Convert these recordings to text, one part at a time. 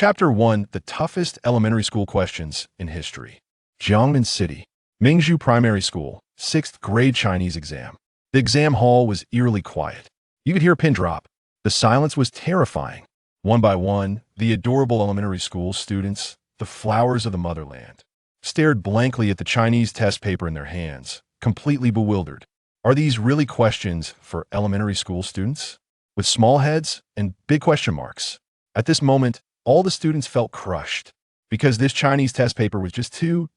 Chapter 1: The Toughest Elementary School Questions in History. Jiangmen City, Mingzhu Primary School, 6th grade Chinese exam. The exam hall was eerily quiet. You could hear a pin drop. The silence was terrifying. One by one, the adorable elementary school students, the flowers of the motherland, stared blankly at the Chinese test paper in their hands, completely bewildered. Are these really questions for elementary school students? With small heads and big question marks. At this moment, all the students felt crushed, because this Chinese test paper was just too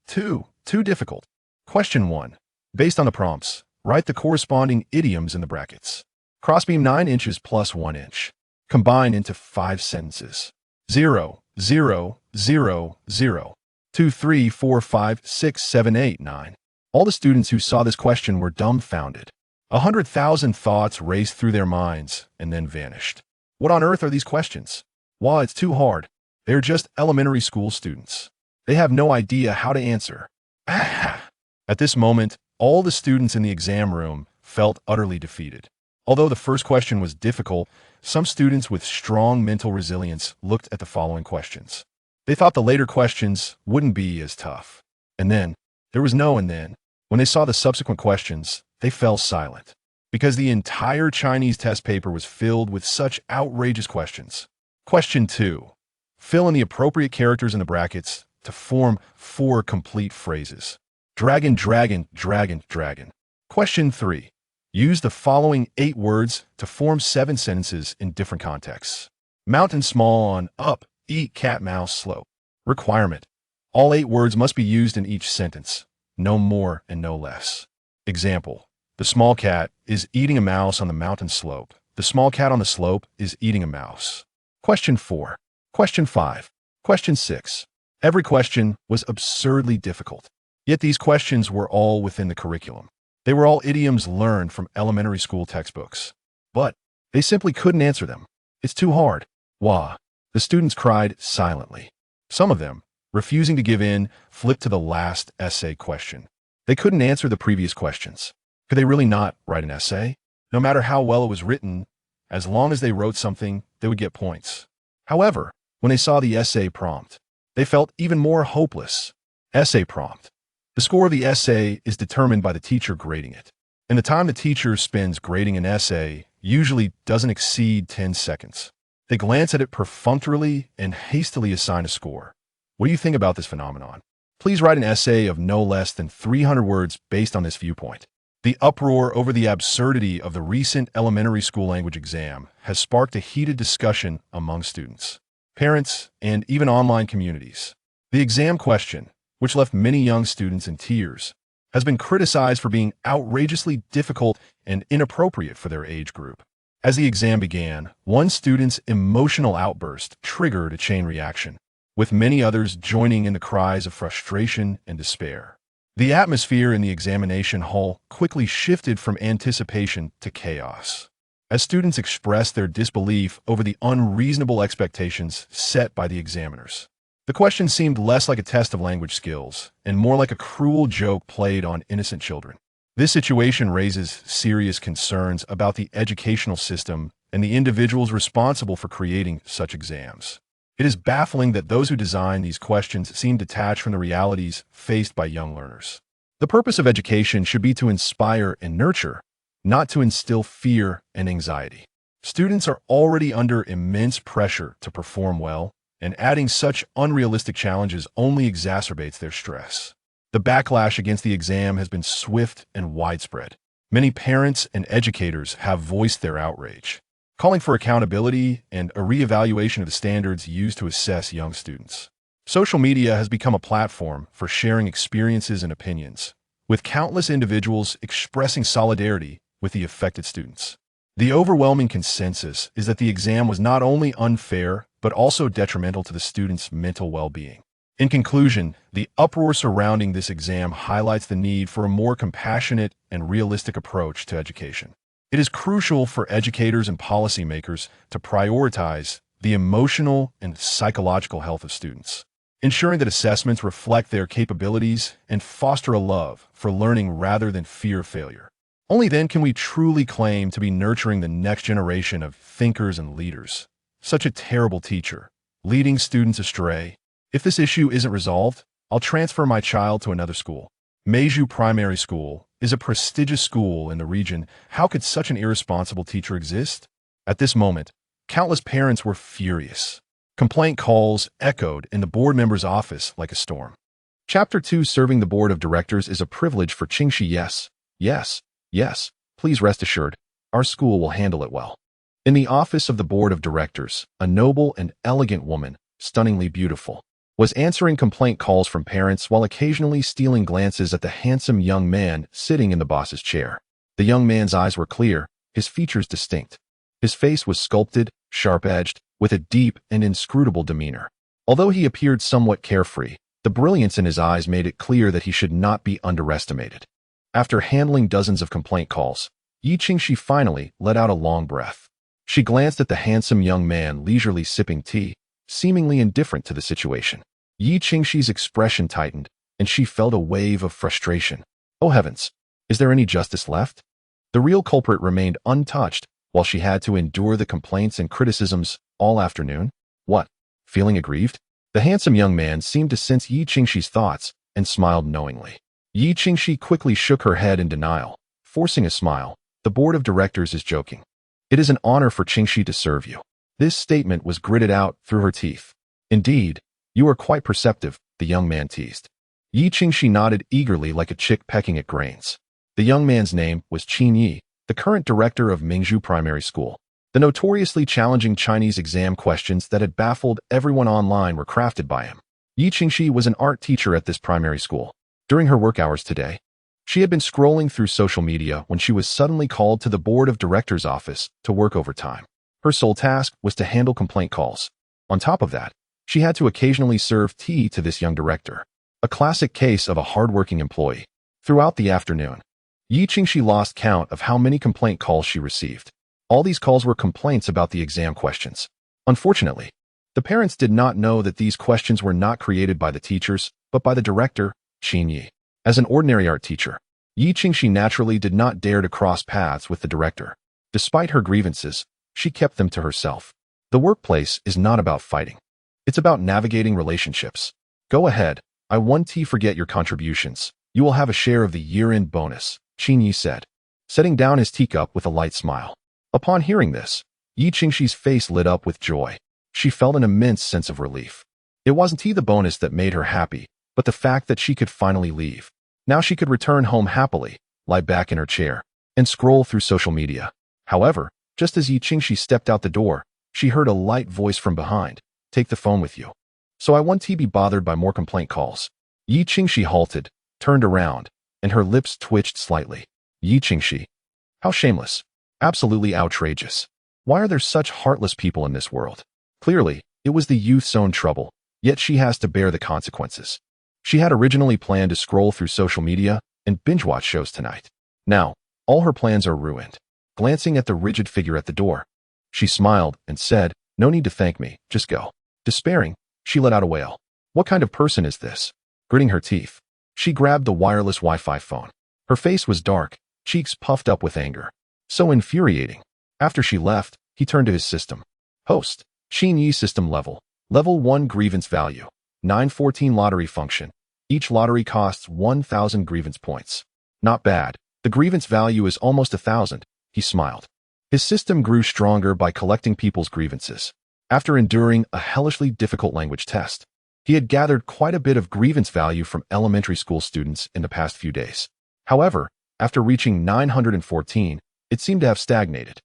difficult. Question 1. Based on the prompts, write the corresponding idioms in the brackets. Crossbeam 9 inches plus 1 inch. Combine into 5 sentences. 0, 0, 0, 0. 2, 3, 4, 5, 6, 7, 8, 9. All the students who saw this question were dumbfounded. 100,000 thoughts raced through their minds and then vanished. What on earth are these questions? Why, it's too hard. They're just elementary school students. They have no idea how to answer. At this moment, all the students in the exam room felt utterly defeated. Although the first question was difficult, some students with strong mental resilience looked at the following questions. They thought the later questions wouldn't be as tough. And then, there was no and then. When they saw the subsequent questions, they fell silent. Because the entire Chinese test paper was filled with such outrageous questions. Question 2. Fill in the appropriate characters in the brackets to form 4 complete phrases. Dragon, dragon, dragon, dragon. Question 3. Use the following 8 words to form 7 sentences in different contexts. Mountain small on, up, eat, cat, mouse, slope. Requirement. All 8 words must be used in each sentence. No more and no less. Example. The small cat is eating a mouse on the mountain slope. The small cat on the slope is eating a mouse. Question 4. Question 5. Question 6. Every question was absurdly difficult. Yet these questions were all within the curriculum. They were all idioms learned from elementary school textbooks. But they simply couldn't answer them. It's too hard. Wah. The students cried silently. Some of them, refusing to give in, flipped to the last essay question. They couldn't answer the previous questions. Could they really not write an essay? No matter how well it was written, as long as they wrote something, they would get points. However, when they saw the essay prompt, they felt even more hopeless. Essay prompt. The score of the essay is determined by the teacher grading it. And the time the teacher spends grading an essay usually doesn't exceed 10 seconds. They glance at it perfunctorily and hastily assign a score. What do you think about this phenomenon? Please write an essay of no less than 300 words based on this viewpoint. The uproar over the absurdity of the recent elementary school language exam has sparked a heated discussion among students, parents, and even online communities. The exam question, which left many young students in tears, has been criticized for being outrageously difficult and inappropriate for their age group. As the exam began, one student's emotional outburst triggered a chain reaction, with many others joining in the cries of frustration and despair. The atmosphere in the examination hall quickly shifted from anticipation to chaos, as students expressed their disbelief over the unreasonable expectations set by the examiners. The question seemed less like a test of language skills and more like a cruel joke played on innocent children. This situation raises serious concerns about the educational system and the individuals responsible for creating such exams. It is baffling that those who design these questions seem detached from the realities faced by young learners. The purpose of education should be to inspire and nurture, not to instill fear and anxiety. Students are already under immense pressure to perform well, and adding such unrealistic challenges only exacerbates their stress. The backlash against the exam has been swift and widespread. Many parents and educators have voiced their outrage, calling for accountability and a reevaluation of the standards used to assess young students. Social media has become a platform for sharing experiences and opinions, with countless individuals expressing solidarity with the affected students. The overwhelming consensus is that the exam was not only unfair, but also detrimental to the students' mental well-being. In conclusion, the uproar surrounding this exam highlights the need for a more compassionate and realistic approach to education. It is crucial for educators and policymakers to prioritize the emotional and psychological health of students, ensuring that assessments reflect their capabilities and foster a love for learning rather than fear of failure. Only then can we truly claim to be nurturing the next generation of thinkers and leaders. Such a terrible teacher leading students astray. If this issue isn't resolved, I'll transfer my child to another school. Meizhou Primary School is a prestigious school in the region. How could such an irresponsible teacher exist? At this moment, countless parents were furious. Complaint calls echoed in the board member's office like a storm. Chapter 2: Serving the Board of Directors is a privilege for Qingxi. Yes. Please rest assured, our school will handle it well. In the office of the Board of Directors, a noble and elegant woman, stunningly beautiful, was answering complaint calls from parents while occasionally stealing glances at the handsome young man sitting in the boss's chair. The young man's eyes were clear, his features distinct. His face was sculpted, sharp-edged, with a deep and inscrutable demeanor. Although he appeared somewhat carefree, the brilliance in his eyes made it clear that he should not be underestimated. After handling dozens of complaint calls, Yi Qingxi finally let out a long breath. She glanced at the handsome young man leisurely sipping tea, seemingly indifferent to the situation. Yi Qingxi's expression tightened, and she felt a wave of frustration. Oh heavens, is there any justice left? The real culprit remained untouched, while she had to endure the complaints and criticisms all afternoon? What? Feeling aggrieved? The handsome young man seemed to sense Yi Qingxi's thoughts and smiled knowingly. Yi Qingxi quickly shook her head in denial, forcing a smile. The board of directors is joking. It is an honor for Qingxi to serve you. This statement was gritted out through her teeth. Indeed, you are quite perceptive, the young man teased. Yi Qingxi nodded eagerly like a chick pecking at grains. The young man's name was Qin Yi, the current director of Meizhou Primary School. The notoriously challenging Chinese exam questions that had baffled everyone online were crafted by him. Yi Qingxi was an art teacher at this primary school. During her work hours today, she had been scrolling through social media when she was suddenly called to the board of directors' office to work overtime. Her sole task was to handle complaint calls. On top of that, she had to occasionally serve tea to this young director, a classic case of a hardworking employee. Throughout the afternoon, Yi Qingxi lost count of how many complaint calls she received. All these calls were complaints about the exam questions. Unfortunately, the parents did not know that these questions were not created by the teachers, but by the director, Qin Yi. As an ordinary art teacher, Yi Qingxi naturally did not dare to cross paths with the director. Despite her grievances, she kept them to herself. The workplace is not about fighting. It's about navigating relationships. Go ahead, I won't forget your contributions. You will have a share of the year-end bonus, Qin Yi said, setting down his teacup with a light smile. Upon hearing this, Yi Qingxi's face lit up with joy. She felt an immense sense of relief. It wasn't the bonus that made her happy, but the fact that she could finally leave. Now she could return home happily, lie back in her chair, and scroll through social media. However, just as Yi Qingxi stepped out the door, she heard a light voice from behind. Take the phone with you. So I won't be bothered by more complaint calls. Yi Qingxi halted, turned around, and her lips twitched slightly. Yi Qingxi. How shameless. Absolutely outrageous. Why are there such heartless people in this world? Clearly, it was the youth's own trouble, yet she has to bear the consequences. She had originally planned to scroll through social media and binge-watch shows tonight. Now, all her plans are ruined. Glancing at the rigid figure at the door, she smiled and said, "No need to thank me, just go." Despairing, she let out a wail. What kind of person is this? Gritting her teeth, she grabbed the wireless Wi-Fi phone. Her face was dark, cheeks puffed up with anger. So infuriating. After she left, he turned to his system. Host, Qin Yi system level. Level 1 grievance value. 914 lottery function. Each lottery costs 1,000 grievance points. Not bad. The grievance value is almost 1,000, he smiled. His system grew stronger by collecting people's grievances. After enduring a hellishly difficult language test, he had gathered quite a bit of grievance value from elementary school students in the past few days. However, after reaching 914, it seemed to have stagnated.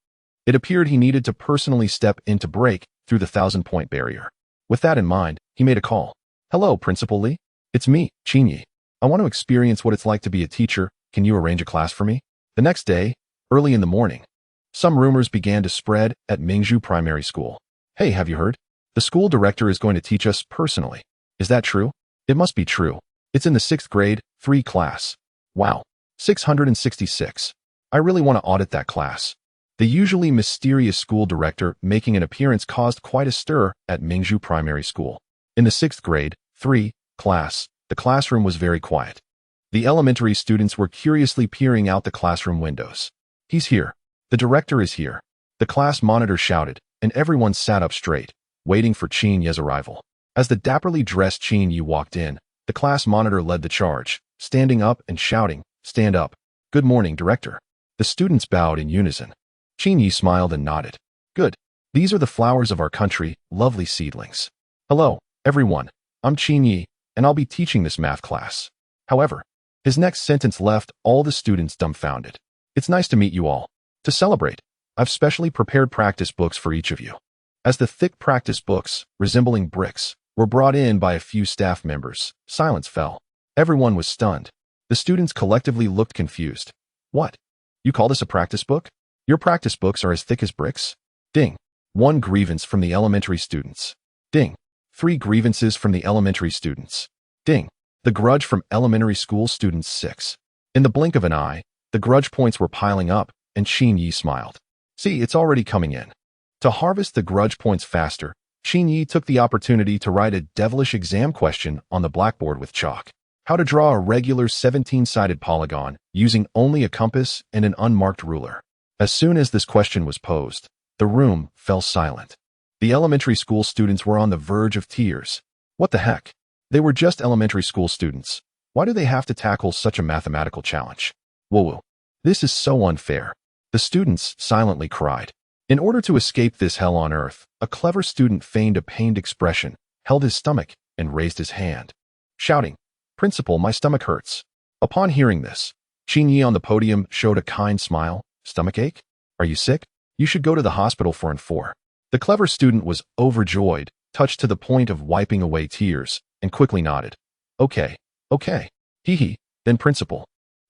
It appeared he needed to personally step in to break through the 1,000-point barrier. With that in mind, he made a call. Hello, Principal Li. It's me, Qin Yi. I want to experience what it's like to be a teacher. Can you arrange a class for me? The next day, early in the morning, some rumors began to spread at Meizhou Primary School. Hey, have you heard? The school director is going to teach us personally. Is that true? It must be true. It's in the 6th grade, 3 class. Wow. 666. I really want to audit that class. The usually mysterious school director making an appearance caused quite a stir at Meizhou Primary School. In the 6th grade, 3 class, the classroom was very quiet. The elementary students were curiously peering out the classroom windows. He's here. The director is here. The class monitor shouted, and everyone sat up straight. waiting for Qin Ye's arrival. As the dapperly dressed Qin Ye walked in, the class monitor led the charge, standing up and shouting, "Stand up. Good morning, Director." The students bowed in unison. Qin Ye smiled and nodded. "Good. These are the flowers of our country, lovely seedlings. Hello, everyone. I'm Qin Ye, and I'll be teaching this math class." However, his next sentence left all the students dumbfounded. "It's nice to meet you all. To celebrate, I've specially prepared practice books for each of you." As the thick practice books, resembling bricks, were brought in by a few staff members, silence fell. Everyone was stunned. The students collectively looked confused. "What? You call this a practice book? Your practice books are as thick as bricks?" Ding. 1 grievance from the elementary students. Ding. 3 grievances from the elementary students. Ding. The grudge from elementary school students 6. In the blink of an eye, the grudge points were piling up, and Qin Ye smiled. "See, it's already coming in." To harvest the grudge points faster, Qin Ye took the opportunity to write a devilish exam question on the blackboard with chalk. How to draw a regular 17-sided polygon using only a compass and an unmarked ruler. As soon as this question was posed, the room fell silent. The elementary school students were on the verge of tears. What the heck? They were just elementary school students. Why do they have to tackle such a mathematical challenge? Whoa. This is so unfair. The students silently cried. In order to escape this hell on earth, a clever student feigned a pained expression, held his stomach, and raised his hand, shouting, "Principal, my stomach hurts." Upon hearing this, Qin Ye on the podium showed a kind smile. "Stomachache? Are you sick? You should go to the hospital for and for." The clever student was overjoyed, touched to the point of wiping away tears, and quickly nodded. Okay. Hee hee, then principal.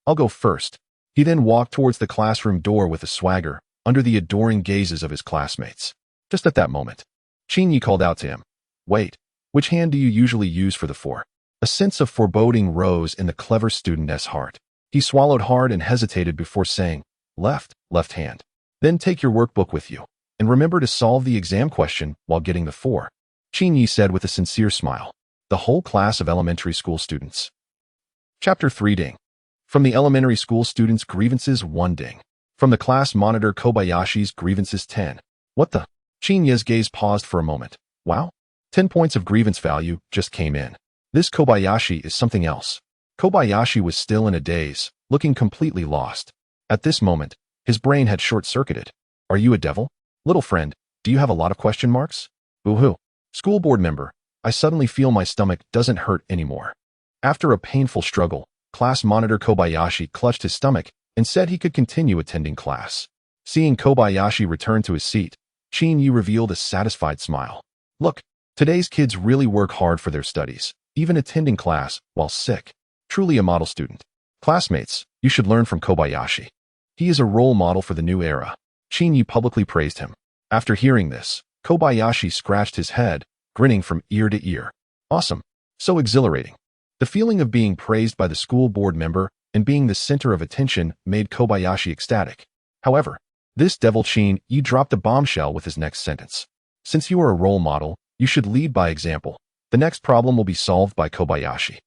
I'll go first." He then walked towards the classroom door with a swagger, under the adoring gazes of his classmates. Just at that moment, Qin Ye called out to him, "Wait, which hand do you usually use for the 4? A sense of foreboding rose in the clever student's heart. He swallowed hard and hesitated before saying, left hand. "Then take your workbook with you, and remember to solve the exam question while getting the 4. Qin Ye said with a sincere smile. The whole class of elementary school students. Chapter 3 Ding. From the elementary school students' grievances 1 ding. From the class monitor Kobayashi's grievances 10. What the? Qin Ye's gaze paused for a moment. Wow. 10 points of grievance value just came in. This Kobayashi is something else. Kobayashi was still in a daze, looking completely lost. At this moment, his brain had short-circuited. Are you a devil? Little friend, do you have a lot of question marks? Boo-hoo. School board member, I suddenly feel my stomach doesn't hurt anymore. After a painful struggle, class monitor Kobayashi clutched his stomach and said he could continue attending class. Seeing Kobayashi return to his seat, Qin Ye revealed a satisfied smile. Look, today's kids really work hard for their studies, even attending class while sick. Truly a model student. Classmates, you should learn from Kobayashi. He is a role model for the new era. Qin Ye publicly praised him. After hearing this, Kobayashi scratched his head, grinning from ear to ear. Awesome. So exhilarating. The feeling of being praised by the school board member and being the center of attention made Kobayashi ecstatic. However, this devil Qin Ye dropped a bombshell with his next sentence. Since you are a role model, you should lead by example. The next problem will be solved by Kobayashi.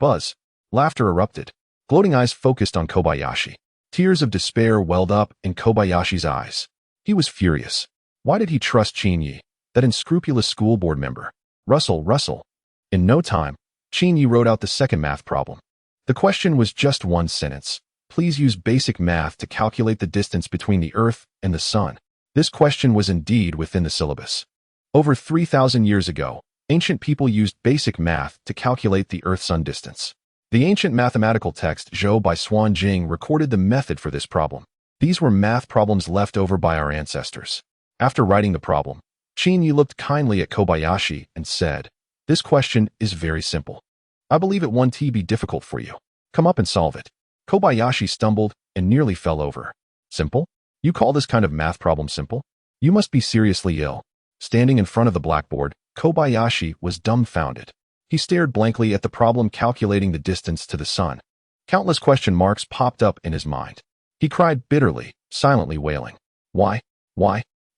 Buzz. Laughter erupted. Gloating eyes focused on Kobayashi. Tears of despair welled up in Kobayashi's eyes. He was furious. Why did he trust Qin Ye, that unscrupulous school board member? Russell. In no time, Qin Ye wrote out the second math problem. The question was just 1 sentence. Please use basic math to calculate the distance between the Earth and the Sun. This question was indeed within the syllabus. Over 3,000 years ago, ancient people used basic math to calculate the Earth-Sun distance. The ancient mathematical text Zhou by Xuan Jing recorded the method for this problem. These were math problems left over by our ancestors. After writing the problem, Qin Ye looked kindly at Kobayashi and said, "This question is very simple. I believe it won't be difficult for you. Come up and solve it." Kobayashi stumbled and nearly fell over. Simple? You call this kind of math problem simple? You must be seriously ill. Standing in front of the blackboard, Kobayashi was dumbfounded. He stared blankly at the problem calculating the distance to the sun. Countless question marks popped up in his mind. He cried bitterly, silently wailing. Why?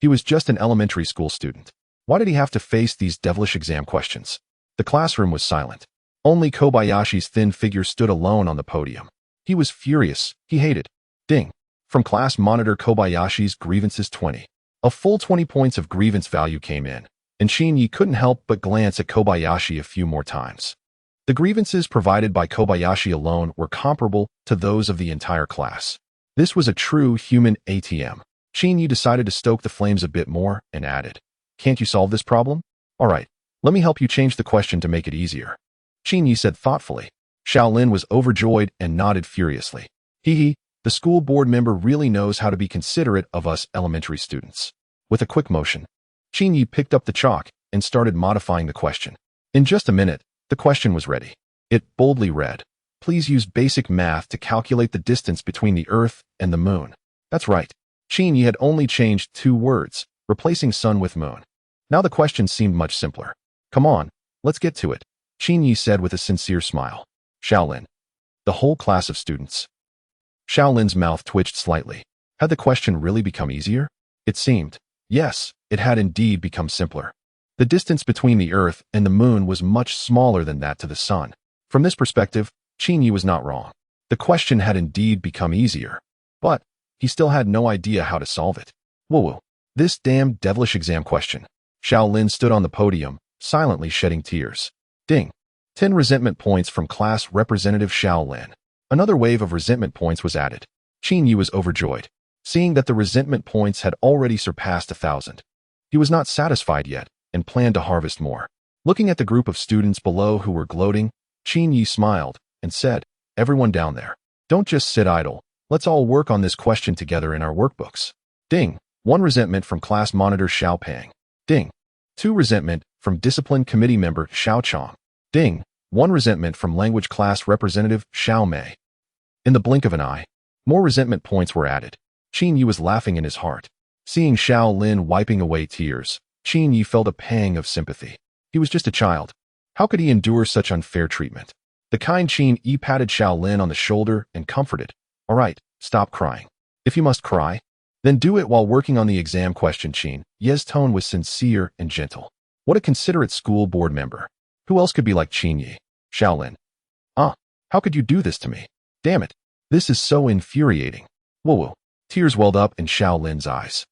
He was just an elementary school student. Why did he have to face these devilish exam questions? The classroom was silent. Only Kobayashi's thin figure stood alone on the podium. He was furious. He hated. Ding. From class monitor Kobayashi's grievances 20. A full 20 points of grievance value came in, and Qin couldn't help but glance at Kobayashi a few more times. The grievances provided by Kobayashi alone were comparable to those of the entire class. This was a true human ATM. Qin decided to stoke the flames a bit more and added, "Can't you solve this problem? All right, let me help you change the question to make it easier." Qin said thoughtfully. Shaolin was overjoyed and nodded furiously. Hee, the school board member really knows how to be considerate of us elementary students. With a quick motion, Qin picked up the chalk and started modifying the question. In just a minute, the question was ready. It boldly read, "Please use basic math to calculate the distance between the Earth and the Moon." That's right. Qin had only changed 2 words, replacing sun with moon. Now the question seemed much simpler. "Come on, let's get to it," Qin said with a sincere smile. Shaolin. The whole class of students. Shaolin's mouth twitched slightly. Had the question really become easier? It seemed. Yes, it had indeed become simpler. The distance between the Earth and the Moon was much smaller than that to the Sun. From this perspective, Qin was not wrong. The question had indeed become easier. But he still had no idea how to solve it. Whoa, this damn devilish exam question. Shaolin stood on the podium, silently shedding tears. Ding. 10 resentment points from class representative Shaolin. Another wave of resentment points was added. Qin was overjoyed, seeing that the resentment points had already surpassed 1,000. He was not satisfied yet and planned to harvest more. Looking at the group of students below who were gloating, Qin smiled and said, "Everyone down there, don't just sit idle. Let's all work on this question together in our workbooks." Ding. 1 resentment from class monitor Xiao Pang. Ding. 2 resentment from discipline committee member Xiao Chong. Ding. 1 resentment from language class representative Xiao Mei. In the blink of an eye, more resentment points were added. Qin was laughing in his heart. Seeing Shaolin wiping away tears, Qin felt a pang of sympathy. He was just a child. How could he endure such unfair treatment? The kind Qin patted Shaolin on the shoulder and comforted. "All right, stop crying. If you must cry, then do it while working on the exam question." Qin's tone was sincere and gentle. What a considerate school board member. Who else could be like Qin? Shaolin. How could you do this to me? Damn it. This is so infuriating. Whoa. Tears welled up in Shaolin's eyes.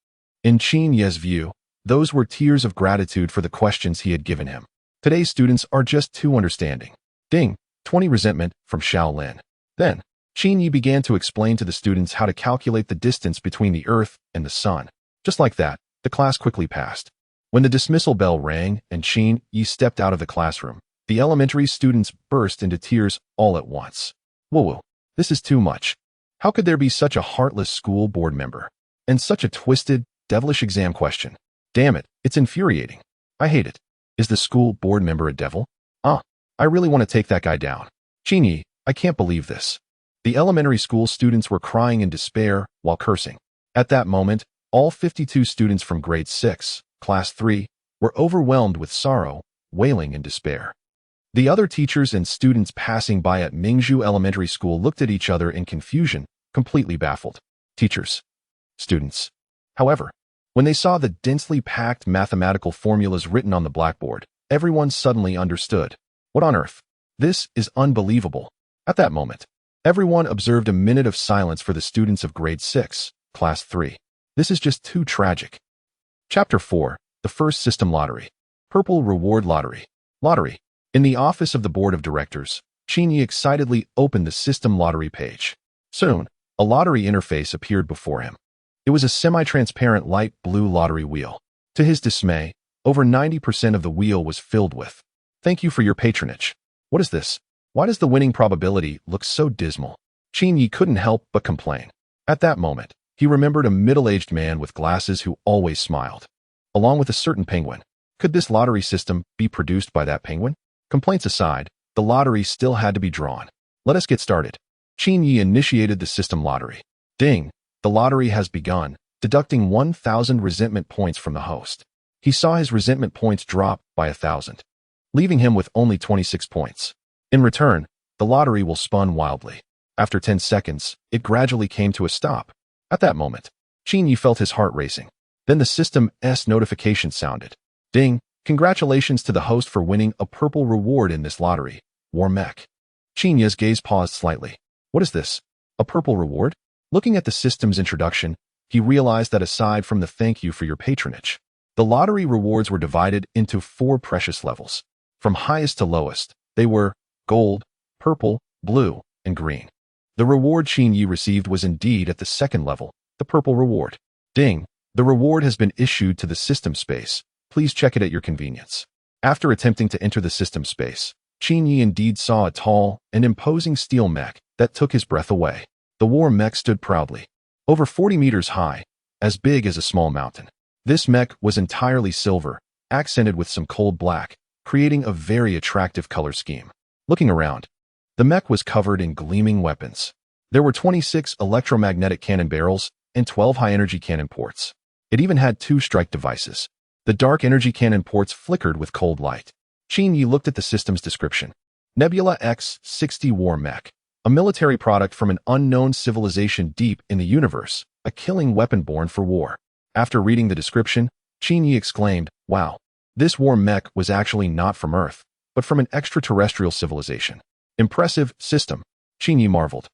In Qin's view, those were tears of gratitude for the questions he had given him. Today's students are just too understanding. Ding. 20 resentment from Shaolin. Then, Qin began to explain to the students how to calculate the distance between the Earth and the Sun. Just like that, the class quickly passed. When the dismissal bell rang and Qin stepped out of the classroom, the elementary students burst into tears all at once. Whoa, this is too much. How could there be such a heartless school board member? And such a twisted, devilish exam question? Damn it, it's infuriating. I hate it. Is the school board member a devil? I really want to take that guy down. Qin, I can't believe this. The elementary school students were crying in despair while cursing. At that moment, all 52 students from grade 6, class 3, were overwhelmed with sorrow, wailing in despair. The other teachers and students passing by at Mingzhu Elementary School looked at each other in confusion, completely baffled. Teachers. Students. However, when they saw the densely packed mathematical formulas written on the blackboard, everyone suddenly understood. What on earth? This is unbelievable. At that moment, everyone observed a minute of silence for the students of grade 6, class 3. This is just too tragic. Chapter 4. The First System Lottery. Purple Reward Lottery. Lottery. In the office of the board of directors, Qin excitedly opened the system lottery page. Soon, a lottery interface appeared before him. It was a semi-transparent light blue lottery wheel. To his dismay, over 90% of the wheel was filled with. "Thank you for your patronage." What is this? Why does the winning probability look so dismal? Qin couldn't help but complain. At that moment, he remembered a middle-aged man with glasses who always smiled, along with a certain penguin. Could this lottery system be produced by that penguin? Complaints aside, the lottery still had to be drawn. Let us get started. Qin initiated the system lottery. Ding! The lottery has begun, deducting 1,000 resentment points from the host. He saw his resentment points drop by 1,000, leaving him with only 26 points. In return, the lottery will spun wildly. After 10 seconds, it gradually came to a stop. At that moment, Qin felt his heart racing. Then the system's notification sounded. Ding! Congratulations to the host for winning a purple reward in this lottery, Warmech. Qin's gaze paused slightly. What is this? A purple reward? Looking at the system's introduction, he realized that aside from the "thank you for your patronage," The lottery rewards were divided into 4 precious levels. From highest to lowest, they were gold, purple, blue, and green. The reward Qin Yi received was indeed at the second level, the purple reward. Ding! The reward has been issued to the system space. Please check it at your convenience. After attempting to enter the system space, Qin Yi indeed saw a tall and imposing steel mech that took his breath away. The war mech stood proudly, over 40 meters high, as big as a small mountain. This mech was entirely silver, accented with some cold black, creating a very attractive color scheme. Looking around, the mech was covered in gleaming weapons. There were 26 electromagnetic cannon barrels and 12 high-energy cannon ports. It even had 2 strike devices. The dark energy cannon ports flickered with cold light. Qin Yi looked at the system's description. Nebula X-60 War Mech, a military product from an unknown civilization deep in the universe, a killing weapon born for war. After reading the description, Qin Yi exclaimed, "Wow, this war mech was actually not from Earth, but from an extraterrestrial civilization. Impressive system," Qin Yi marveled.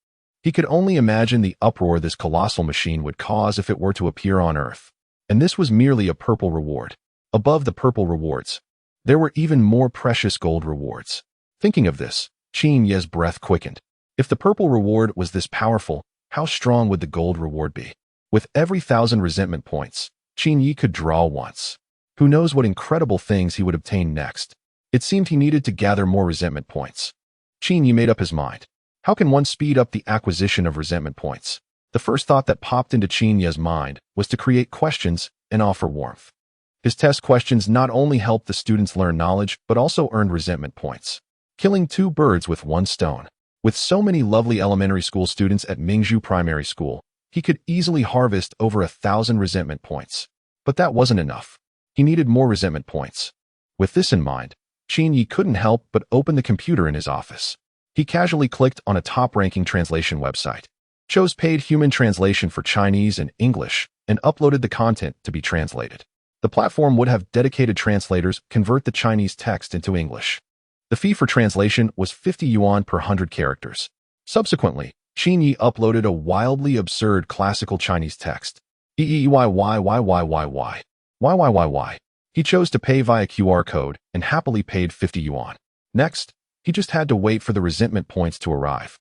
He could only imagine the uproar this colossal machine would cause if it were to appear on Earth. And this was merely a purple reward. Above the purple rewards, there were even more precious gold rewards. Thinking of this, Qin Yi's breath quickened. If the purple reward was this powerful, how strong would the gold reward be? With every 1,000 resentment points, Qin Yi could draw once. Who knows what incredible things he would obtain next? It seemed he needed to gather more resentment points. Qin Yi made up his mind. How can one speed up the acquisition of resentment points? The first thought that popped into Qin Yi's mind was to create questions and offer warmth. His test questions not only helped the students learn knowledge, but also earned resentment points. Killing 2 birds with 1 stone. With so many lovely elementary school students at Mingzhu Primary School, he could easily harvest over 1,000 resentment points. But that wasn't enough. He needed more resentment points. With this in mind, Qin Yi couldn't help but open the computer in his office. He casually clicked on a top-ranking translation website, chose paid human translation for Chinese and English, and uploaded the content to be translated. The platform would have dedicated translators convert the Chinese text into English. The fee for translation was 50 yuan per 100 characters. Subsequently, Qin Yi uploaded a wildly absurd classical Chinese text. YYYYYYYY. He chose to pay via QR code and happily paid 50 yuan. Next, he just had to wait for the resentment points to arrive.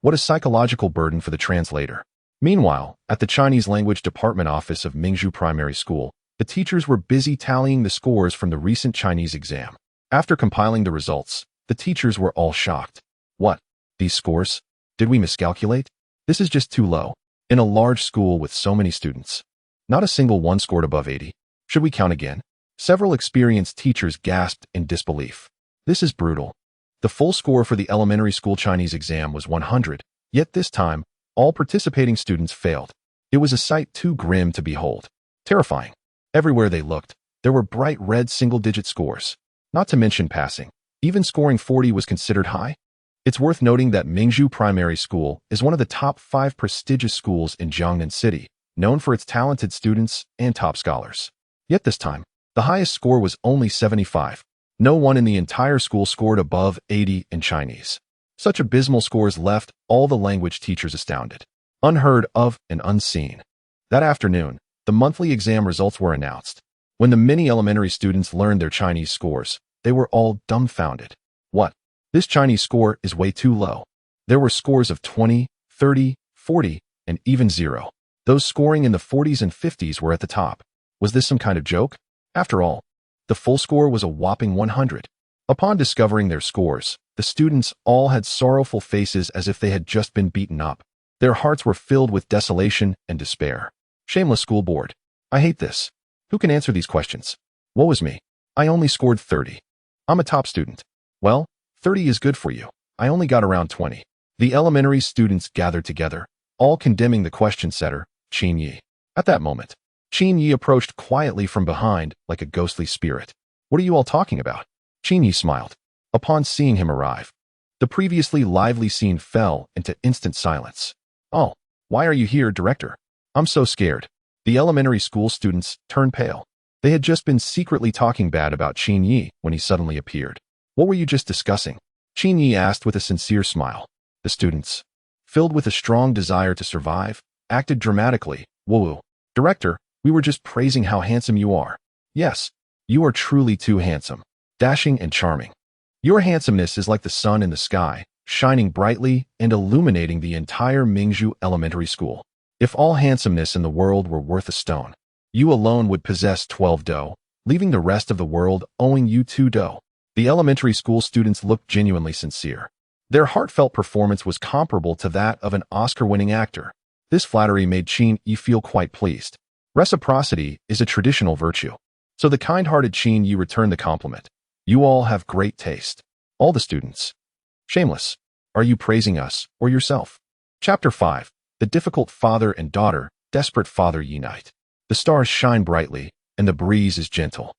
What a psychological burden for the translator. Meanwhile, at the Chinese language department office of Mingzhu Primary School, the teachers were busy tallying the scores from the recent Chinese exam. After compiling the results, the teachers were all shocked. What? These scores? Did we miscalculate? This is just too low. In a large school with so many students, not a single one scored above 80. Should we count again? Several experienced teachers gasped in disbelief. This is brutal. The full score for the elementary school Chinese exam was 100, yet this time, all participating students failed. It was a sight too grim to behold. Terrifying. Everywhere they looked, there were bright red single-digit scores. Not to mention passing. Even scoring 40 was considered high. It's worth noting that Mingzhu Primary School is one of the top 5 prestigious schools in Jiangnan City, known for its talented students and top scholars. Yet this time, the highest score was only 75. No one in the entire school scored above 80 in Chinese. Such abysmal scores left all the language teachers astounded. Unheard of and unseen. That afternoon, the monthly exam results were announced. When the many elementary students learned their Chinese scores, they were all dumbfounded. What? This Chinese score is way too low. There were scores of 20, 30, 40, and even 0. Those scoring in the 40s and 50s were at the top. Was this some kind of joke? After all, the full score was a whopping 100. Upon discovering their scores, the students all had sorrowful faces as if they had just been beaten up. Their hearts were filled with desolation and despair. Shameless school board. I hate this. Who can answer these questions? Woe is me. I only scored 30. I'm a top student. Well, 30 is good for you. I only got around 20. The elementary students gathered together, all condemning the question setter, Qin Yi. At that moment, Qin Yi approached quietly from behind like a ghostly spirit. What are you all talking about? Qin Yi smiled. Upon seeing him arrive, the previously lively scene fell into instant silence. Oh, why are you here, director? I'm so scared. The elementary school students turned pale. They had just been secretly talking bad about Qin Yi when he suddenly appeared. What were you just discussing? Qin Yi asked with a sincere smile. The students, filled with a strong desire to survive, acted dramatically. Woo. Director, we were just praising how handsome you are. Yes, you are truly too handsome, dashing and charming. Your handsomeness is like the sun in the sky, shining brightly and illuminating the entire Mingzhu Elementary School. If all handsomeness in the world were worth a stone, you alone would possess 12 dough, leaving the rest of the world owing you 2 dough. The elementary school students looked genuinely sincere. Their heartfelt performance was comparable to that of an Oscar-winning actor. This flattery made Qin Yi feel quite pleased. Reciprocity is a traditional virtue. So the kind-hearted Qin Yi returned the compliment. You all have great taste. All the students. Shameless. Are you praising us or yourself? Chapter 5. The difficult father and daughter, desperate father unite. The stars shine brightly, and the breeze is gentle.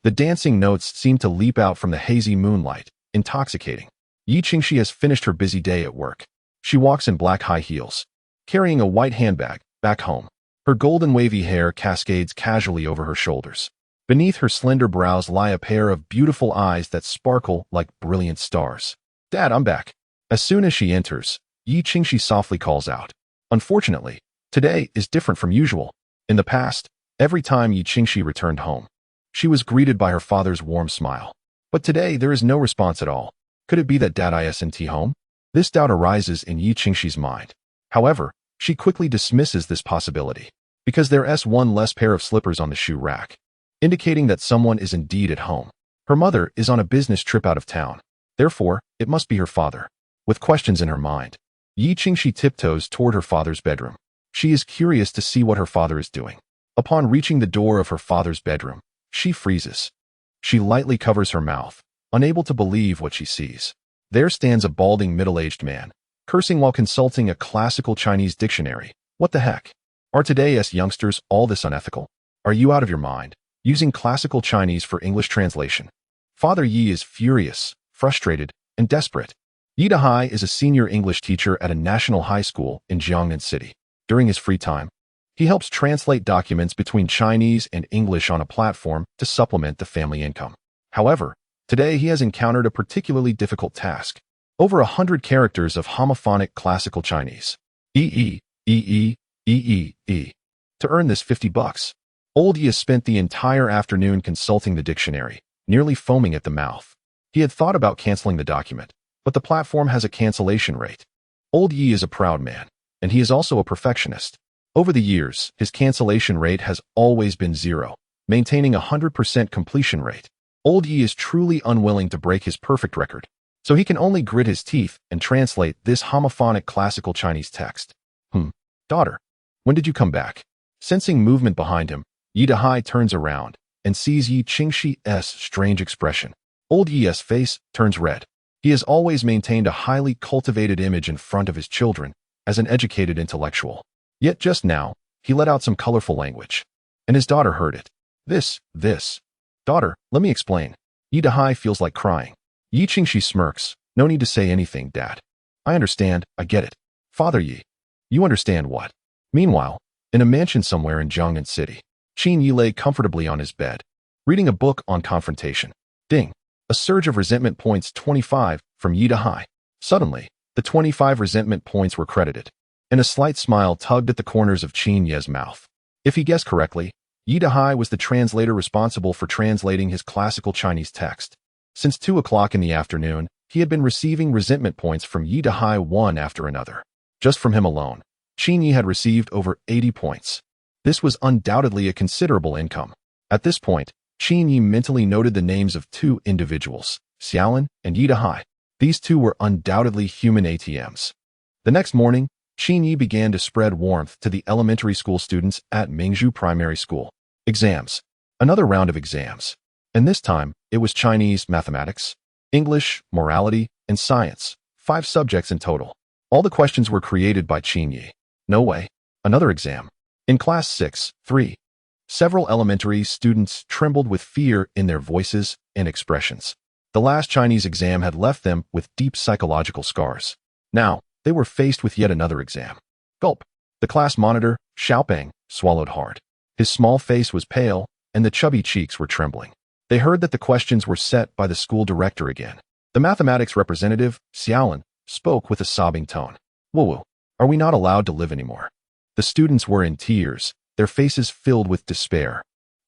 The dancing notes seem to leap out from the hazy moonlight, intoxicating. Yi Qingxi has finished her busy day at work. She walks in black high heels, carrying a white handbag, back home. Her golden wavy hair cascades casually over her shoulders. Beneath her slender brows lie a pair of beautiful eyes that sparkle like brilliant stars. Dad, I'm back. As soon as she enters, Yi Qingxi softly calls out. Unfortunately, today is different from usual. In the past, every time Yi Qingxi returned home, she was greeted by her father's warm smile. But today there is no response at all. Could it be that Dad isn't home? This doubt arises in Yi Qingxi's mind. However, she quickly dismisses this possibility, because there's one less pair of slippers on the shoe rack, indicating that someone is indeed at home. Her mother is on a business trip out of town. Therefore, it must be her father. With questions in her mind, Yi Qingxi tiptoes toward her father's bedroom. She is curious to see what her father is doing. Upon reaching the door of her father's bedroom, she freezes. She lightly covers her mouth, unable to believe what she sees. There stands a balding middle-aged man, cursing while consulting a classical Chinese dictionary. What the heck? Are today's youngsters all this unethical? Are you out of your mind? Using classical Chinese for English translation. Father Yi is furious, frustrated, and desperate. Yi Dahai is a senior English teacher at a national high school in Jiangnan City. During his free time, he helps translate documents between Chinese and English on a platform to supplement the family income. However, today he has encountered a particularly difficult task. Over 100 characters of homophonic classical Chinese. E. To earn this $50. Old Yi has spent the entire afternoon consulting the dictionary, nearly foaming at the mouth. He had thought about canceling the document, but the platform has a cancellation rate. Old Yi is a proud man, and he is also a perfectionist. Over the years, his cancellation rate has always been 0, maintaining a 100% completion rate. Old Yi is truly unwilling to break his perfect record, so he can only grit his teeth and translate this homophonic classical Chinese text. Daughter, when did you come back? Sensing movement behind him, Yi Dahai turns around and sees Yi Qingxi's strange expression. Old Yi's face turns red. He has always maintained a highly cultivated image in front of his children as an educated intellectual. Yet just now, he let out some colorful language, and his daughter heard it. This. Daughter, let me explain. Yi Dahai feels like crying. Yi Qingxi smirks. No need to say anything, Dad. I understand, I get it. Father Yi. You understand what? Meanwhile, in a mansion somewhere in Jiangnan City, Qin Yi lay comfortably on his bed, reading a book on confrontation. Ding. A surge of resentment points 25 from Yi Dahai. Suddenly, the 25 resentment points were credited, and a slight smile tugged at the corners of Qin Yi's mouth. If he guessed correctly, Yi Dahai was the translator responsible for translating his classical Chinese text. Since 2 o'clock in the afternoon, he had been receiving resentment points from Yi Dahai one after another. Just from him alone, Qin Yi had received over 80 points. This was undoubtedly a considerable income. At this point, Qin Yi mentally noted the names of 2 individuals, Xiaolin and Yi Dahai. These 2 were undoubtedly human ATMs. The next morning, Qin Yi began to spread warmth to the elementary school students at Mingzhu Primary School. Exams. Another round of exams. And this time, it was Chinese, mathematics, English, morality, and science. 5 subjects in total. All the questions were created by Qin Yi. No way. Another exam. In class 6-3, several elementary students trembled with fear in their voices and expressions. The last Chinese exam had left them with deep psychological scars. Now, they were faced with yet another exam. Gulp. The class monitor, Xiaopeng, swallowed hard. His small face was pale, and the chubby cheeks were trembling. They heard that the questions were set by the school director again. The mathematics representative, Xiaolin, spoke with a sobbing tone. Woo-woo. Are we not allowed to live anymore? The students were in tears, their faces filled with despair.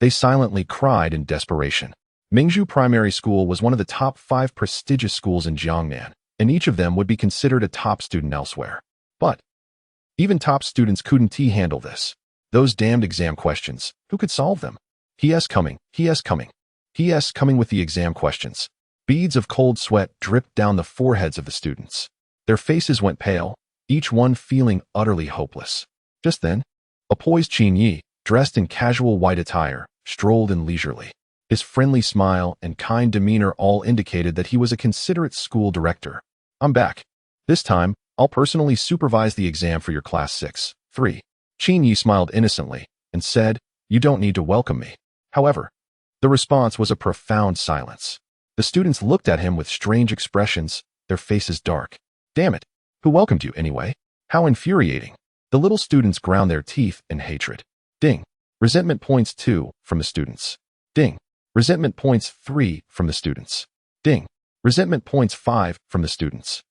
They silently cried in desperation. Mingzhu Primary School was one of the top 5 prestigious schools in Jiangnan, and each of them would be considered a top student elsewhere. But even top students couldn't handle this. Those damned exam questions, who could solve them? He.S. coming with the exam questions. Beads of cold sweat dripped down the foreheads of the students. Their faces went pale, each one feeling utterly hopeless. Just then, a poised Qin Yi, dressed in casual white attire, strolled in leisurely. His friendly smile and kind demeanor all indicated that he was a considerate school director. I'm back. This time, I'll personally supervise the exam for your class 6-3. Qin Yi smiled innocently and said, "You don't need to welcome me." However, the response was a profound silence. The students looked at him with strange expressions, their faces dark. Damn it. Who welcomed you anyway? How infuriating. The little students ground their teeth in hatred. Ding. Resentment points 2 from the students. Ding. Resentment points 3 from the students. Ding. Resentment points 5 from the students.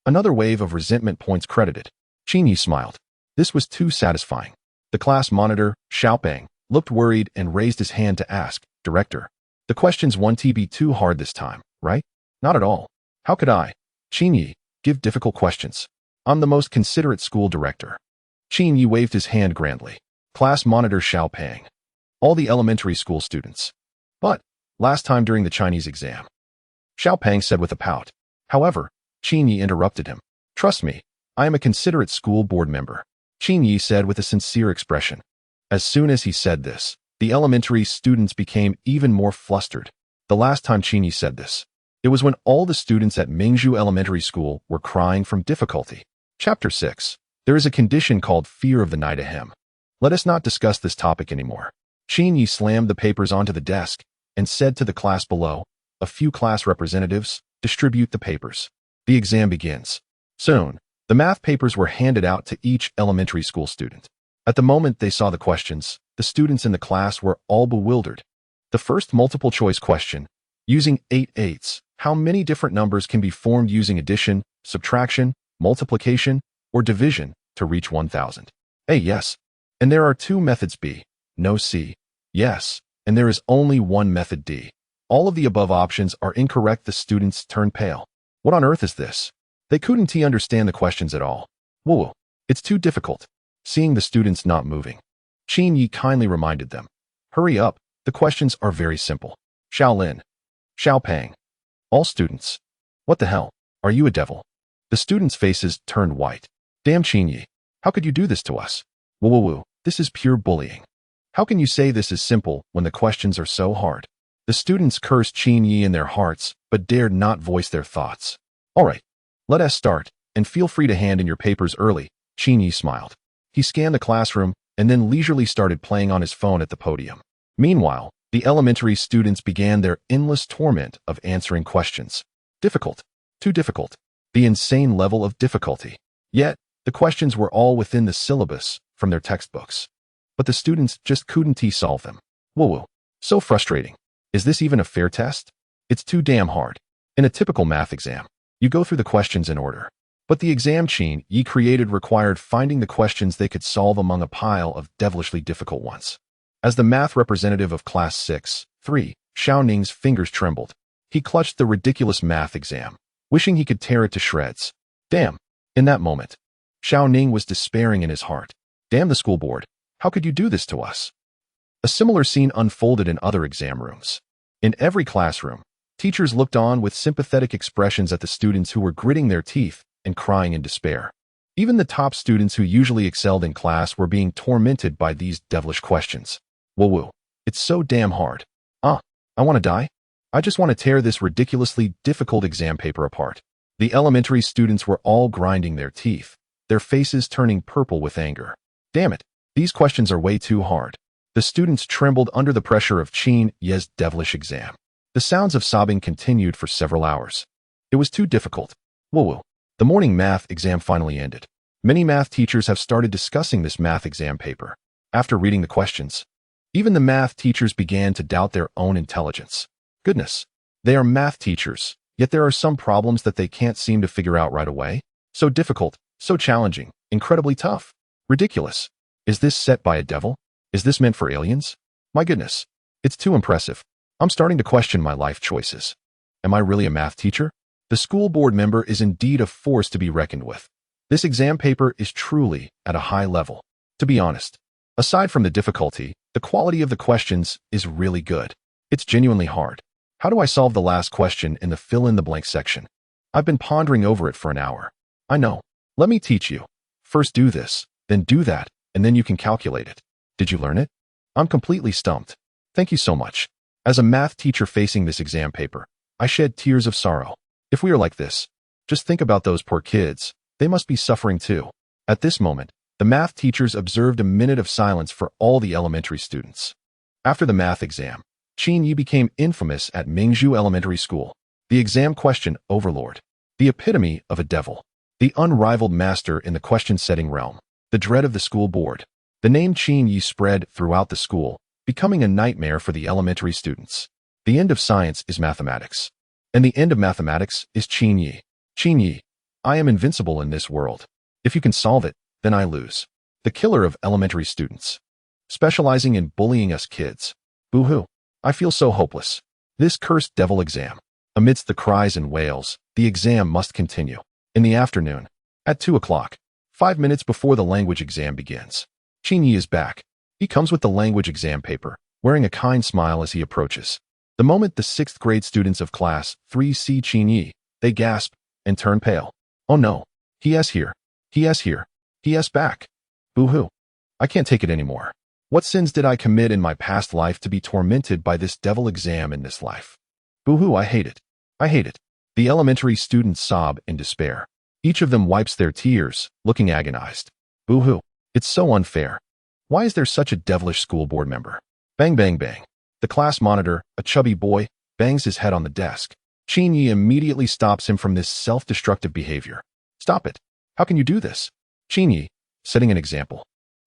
Another wave of resentment points credited. Qin Yi smiled. This was too satisfying. The class monitor, Xiaopeng, looked worried and raised his hand to ask, "Director, the questions won't be too hard this time, right?" "Not at all. How could I? Qin Yi, give difficult questions. I'm the most considerate school director." Qin Yi waved his hand grandly. Class monitor Xiaopeng. All the elementary school students. But last time during the Chinese exam, Xiaopeng said with a pout. However, Qin Yi interrupted him. "Trust me, I am a considerate school board member," Qin Yi said with a sincere expression. As soon as he said this, the elementary students became even more flustered. The last time Qin Yi said this, it was when all the students at Mingzhu Elementary School were crying from difficulty. Chapter 6. There is a condition called fear of the night ahem. Let us not discuss this topic anymore. Qin Yi slammed the papers onto the desk and said to the class below, "A few class representatives, distribute the papers. The exam begins." Soon, the math papers were handed out to each elementary school student. At the moment they saw the questions, the students in the class were all bewildered. The first multiple choice question, using 8 eighths, how many different numbers can be formed using addition, subtraction, multiplication, or division to reach 1000? A, yes. And there are 2 methods B, no C, yes, and there is only one method D. All of the above options are incorrect. The students turned pale. What on earth is this? They couldn't understand the questions at all. Whoa, it's too difficult. Seeing the students not moving, Qin Yi kindly reminded them. Hurry up, the questions are very simple. Shaolin. Xiaopeng. All students. What the hell? Are you a devil? The students' faces turned white. Damn Qin Yi, how could you do this to us? Whoa, this is pure bullying. How can you say this is simple when the questions are so hard? The students cursed Qin Yi in their hearts, but dared not voice their thoughts. All right, let us start, and feel free to hand in your papers early, Qin Yi smiled. He scanned the classroom and then leisurely started playing on his phone at the podium. Meanwhile, the elementary students began their endless torment of answering questions. Difficult. Too difficult. The insane level of difficulty. Yet, the questions were all within the syllabus from their textbooks. But the students just couldn't solve them. Whoa, so frustrating. Is this even a fair test? It's too damn hard. In a typical math exam, you go through the questions in order. But the exam Qin Yi created required finding the questions they could solve among a pile of devilishly difficult ones. As the math representative of class 6-3, Xiao Ning's fingers trembled. He clutched the ridiculous math exam, wishing he could tear it to shreds. Damn. In that moment, Xiao Ning was despairing in his heart. Damn the school board. How could you do this to us? A similar scene unfolded in other exam rooms. In every classroom, teachers looked on with sympathetic expressions at the students who were gritting their teeth and crying in despair. Even the top students who usually excelled in class were being tormented by these devilish questions. Whoa, it's so damn hard. I want to die. I just want to tear this ridiculously difficult exam paper apart. The elementary students were all grinding their teeth, their faces turning purple with anger. Damn it, these questions are way too hard. The students trembled under the pressure of Qin Yi's devilish exam. The sounds of sobbing continued for several hours. It was too difficult. Whoa. The morning math exam finally ended. Many math teachers have started discussing this math exam paper. After reading the questions, even the math teachers began to doubt their own intelligence. Goodness, they are math teachers, yet there are some problems that they can't seem to figure out right away. So difficult, so challenging, incredibly tough. Ridiculous. Is this set by a devil? Is this meant for aliens? My goodness. It's too impressive. I'm starting to question my life choices. Am I really a math teacher? The school board member is indeed a force to be reckoned with. This exam paper is truly at a high level. To be honest, aside from the difficulty, the quality of the questions is really good. It's genuinely hard. How do I solve the last question in the fill-in-the-blank section? I've been pondering over it for an hour. I know. Let me teach you. First do this, then do that, and then you can calculate it. Did you learn it? I'm completely stumped. Thank you so much. As a math teacher facing this exam paper, I shed tears of sorrow. If we are like this, just think about those poor kids. They must be suffering too. At this moment, the math teachers observed a minute of silence for all the elementary students. After the math exam, Qin Yi became infamous at Mingzhu Elementary School. The exam question overlord. The epitome of a devil. The unrivaled master in the question-setting realm. The dread of the school board. The name Qin Yi spread throughout the school, becoming a nightmare for the elementary students. The end of science is mathematics. And the end of mathematics is Qin Yi. Qin Yi, I am invincible in this world. If you can solve it, then I lose. The killer of elementary students. Specializing in bullying us kids. Boo-hoo. I feel so hopeless. This cursed devil exam. Amidst the cries and wails, the exam must continue. In the afternoon, at 2 o'clock, 5 minutes before the language exam begins, Qin Yi is back. He comes with the language exam paper, wearing a kind smile as he approaches. The moment the 6th grade students of class 3 see Qin Yi, they gasp and turn pale. Oh no, he is here. He is here. He is back. Boo-hoo. I can't take it anymore. What sins did I commit in my past life to be tormented by this devil exam in this life? Boo-hoo, I hate it. I hate it. The elementary students sob in despair. Each of them wipes their tears, looking agonized. Boo-hoo. It's so unfair. Why is there such a devilish school board member? Bang, bang, bang. The class monitor, a chubby boy, bangs his head on the desk. Qin Yi immediately stops him from this self-destructive behavior. Stop it. How can you do this? Qin Yi, setting an example,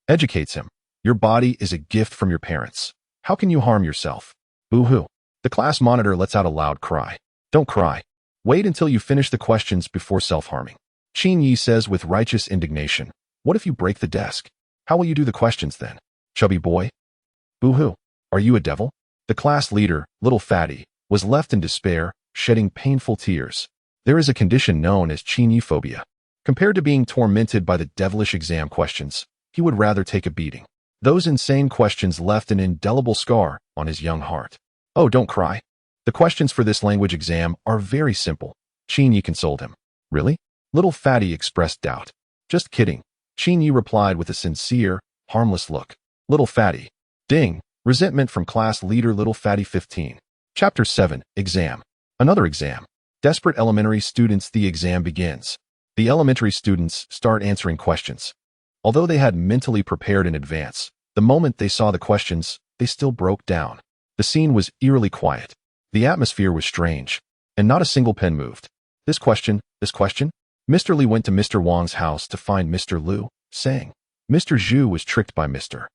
educates him. Your body is a gift from your parents. How can you harm yourself? Boo-hoo. The class monitor lets out a loud cry. Don't cry. Wait until you finish the questions before self-harming. Qin Yi says with righteous indignation. What if you break the desk? How will you do the questions then? Chubby boy? Boo-hoo. Are you a devil? The class leader, little fatty, was left in despair, shedding painful tears. There is a condition known as Qin Yi phobia. Compared to being tormented by the devilish exam questions, he would rather take a beating. Those insane questions left an indelible scar on his young heart. Oh, don't cry. The questions for this language exam are very simple. Qin Yi consoled him. Really? Little fatty expressed doubt. Just kidding. Qin Yi replied with a sincere, harmless look. Little fatty. Ding. Resentment from class leader Little Fatty 15. Chapter 7. Exam. Another exam. Desperate elementary students. The exam begins. The elementary students start answering questions. Although they had mentally prepared in advance, the moment they saw the questions, they still broke down. The scene was eerily quiet. The atmosphere was strange, and not a single pen moved. This question. Mr. Li went to Mr. Wang's house to find Mr. Liu, saying, Mr. Zhu was tricked by Mr.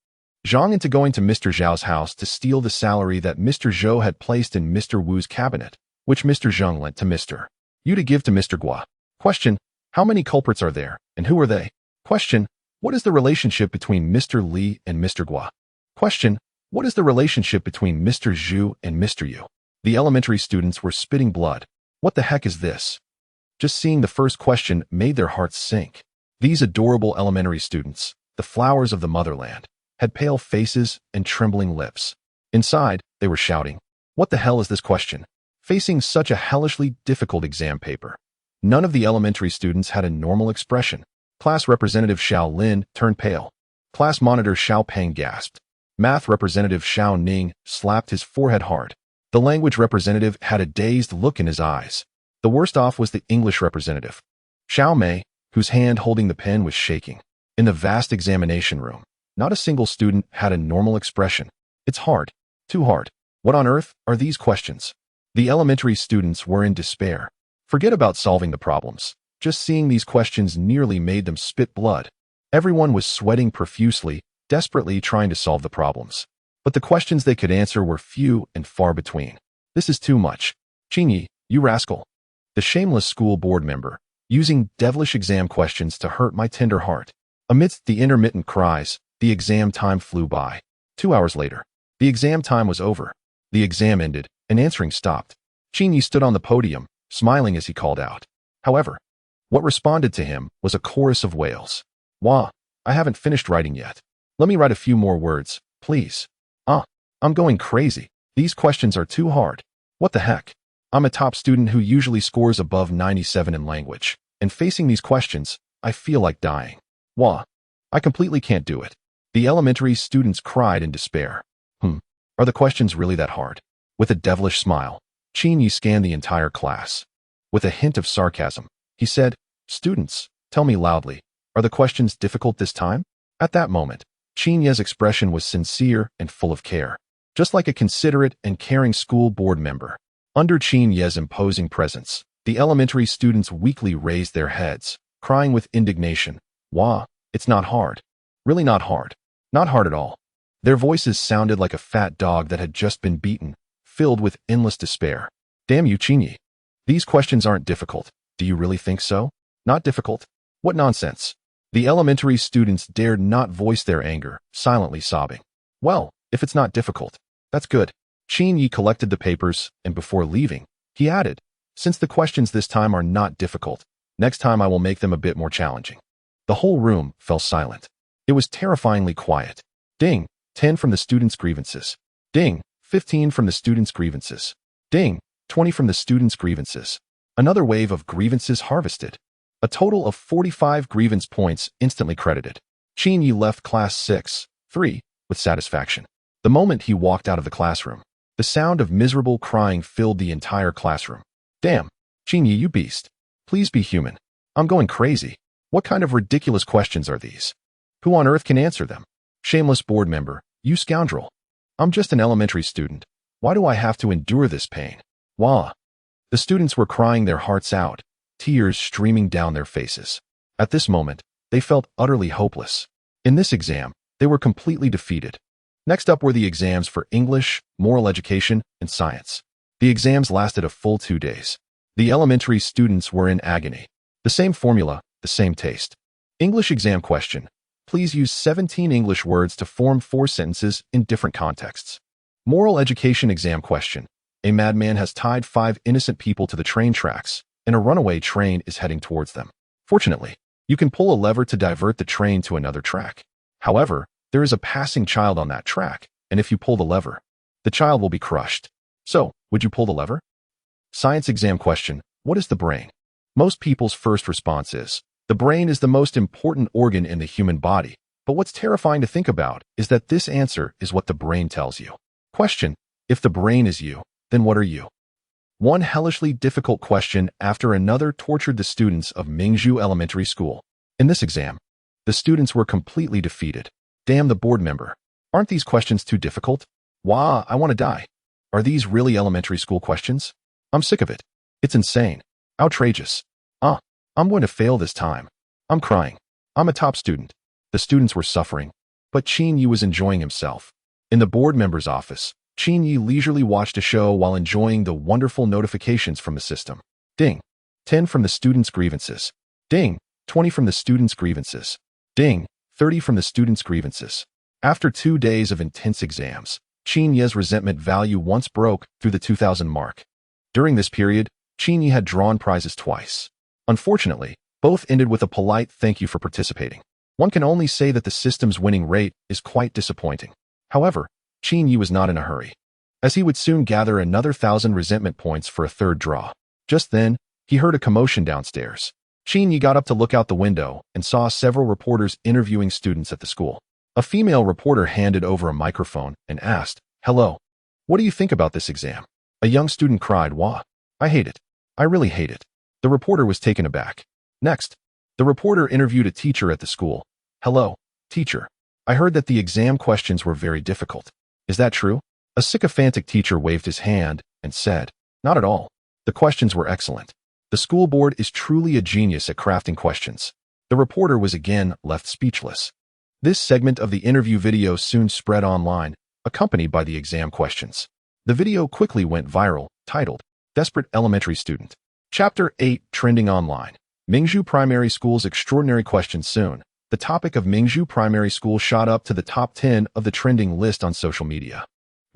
Zhang into going to Mr. Zhao's house to steal the salary that Mr. Zhou had placed in Mr. Wu's cabinet, which Mr. Zhang lent to Mr. Yu to give to Mr. Gua. Question. How many culprits are there, and who are they? Question. What is the relationship between Mr. Li and Mr. Gua? Question. What is the relationship between Mr. Zhu and Mr. Yu? The elementary students were spitting blood. What the heck is this? Just seeing the first question made their hearts sink. These adorable elementary students, the flowers of the motherland, had pale faces and trembling lips. Inside, they were shouting, What the hell is this question? Facing such a hellishly difficult exam paper, none of the elementary students had a normal expression. Class representative Xiao Lin turned pale. Class monitor Xiao Peng gasped. Math representative Xiao Ning slapped his forehead hard. The language representative had a dazed look in his eyes. The worst off was the English representative, Xiao Mei, whose hand holding the pen was shaking. In the vast examination room, not a single student had a normal expression. It's hard. Too hard. What on earth are these questions? The elementary students were in despair. Forget about solving the problems. Just seeing these questions nearly made them spit blood. Everyone was sweating profusely, desperately trying to solve the problems. But the questions they could answer were few and far between. This is too much. Qin Yi, you rascal. The shameless school board member, using devilish exam questions to hurt my tender heart. Amidst the intermittent cries, the exam time flew by. 2 hours later, The exam time was over. The exam ended, and answering stopped. Qin Yi stood on the podium, smiling as he called out. However, what responded to him was a chorus of wails. Wah, I haven't finished writing yet. Let me write a few more words, please. I'm going crazy. These questions are too hard. What the heck? I'm a top student who usually scores above 97 in language, and facing these questions, I feel like dying. Wah, I completely can't do it. The elementary students cried in despair. Are the questions really that hard? With a devilish smile, Qin Yi scanned the entire class. With a hint of sarcasm, he said, Students, tell me loudly, are the questions difficult this time? At that moment, Qin Yi's expression was sincere and full of care, just like a considerate and caring school board member. Under Qin Yi's imposing presence, the elementary students weakly raised their heads, crying with indignation, Wah, it's not hard. Really not hard. Not hard at all. Their voices sounded like a fat dog that had just been beaten, filled with endless despair. Damn you, Qin Yi. These questions aren't difficult. Do you really think so? Not difficult? What nonsense. The elementary students dared not voice their anger, silently sobbing. Well, if it's not difficult, that's good. Qin Yi collected the papers, and before leaving, he added, Since the questions this time are not difficult, next time I will make them a bit more challenging. The whole room fell silent. It was terrifyingly quiet. Ding, 10 from the students' grievances. Ding, 15 from the students' grievances. Ding, 20 from the students' grievances. Another wave of grievances harvested. A total of 45 grievance points instantly credited. Qin Yi left class 6-3 with satisfaction. The moment he walked out of the classroom, the sound of miserable crying filled the entire classroom. Damn, Qin Yi, you beast. Please be human. I'm going crazy. What kind of ridiculous questions are these? Who on earth can answer them? Shameless board member, you scoundrel. I'm just an elementary student. Why do I have to endure this pain? Wah. The students were crying their hearts out, tears streaming down their faces. At this moment, they felt utterly hopeless. In this exam, they were completely defeated. Next up were the exams for English, moral education, and science. The exams lasted a full 2 days. The elementary students were in agony. The same formula, the same taste. English exam question. Please use 17 English words to form 4 sentences in different contexts. Moral education exam question. A madman has tied 5 innocent people to the train tracks, and a runaway train is heading towards them. Fortunately, you can pull a lever to divert the train to another track. However, there is a passing child on that track, and if you pull the lever, the child will be crushed. So, would you pull the lever? Science exam question. What is the brain? Most people's first response is, the brain is the most important organ in the human body, but what's terrifying to think about is that this answer is what the brain tells you. Question. If the brain is you, then what are you? One hellishly difficult question after another tortured the students of Mingzhu Elementary School. In this exam, the students were completely defeated. Damn the board member. Aren't these questions too difficult? Wah, I want to die. Are these really elementary school questions? I'm sick of it. It's insane. Outrageous. I'm going to fail this time. I'm crying. I'm a top student. The students were suffering, but Qin Yi was enjoying himself. In the board member's office, Qin Yi leisurely watched a show while enjoying the wonderful notifications from the system. Ding. 10 from the students' grievances. Ding. 20 from the students' grievances. Ding. 30 from the students' grievances. After 2 days of intense exams, Qin Yi's resentment value once broke through the 2,000 mark. During this period, Qin Yi had drawn prizes twice. Unfortunately, both ended with a polite thank you for participating. One can only say that the system's winning rate is quite disappointing. However, Qin Yi was not in a hurry, as he would soon gather another 1,000 resentment points for a third draw. Just then, he heard a commotion downstairs. Qin Yi got up to look out the window and saw several reporters interviewing students at the school. A female reporter handed over a microphone and asked, Hello, what do you think about this exam? A young student cried, Wah, I hate it. I really hate it. The reporter was taken aback. Next, the reporter interviewed a teacher at the school. Hello, teacher. I heard that the exam questions were very difficult. Is that true? A sycophantic teacher waved his hand and said, Not at all. The questions were excellent. The school board is truly a genius at crafting questions. The reporter was again left speechless. This segment of the interview video soon spread online, accompanied by the exam questions. The video quickly went viral, titled, Desperate Elementary Student. Chapter 8 Trending Online. Mingzhu Primary School's Extraordinary Questions Soon. The topic of Mingzhu Primary School shot up to the top 10 of the trending list on social media.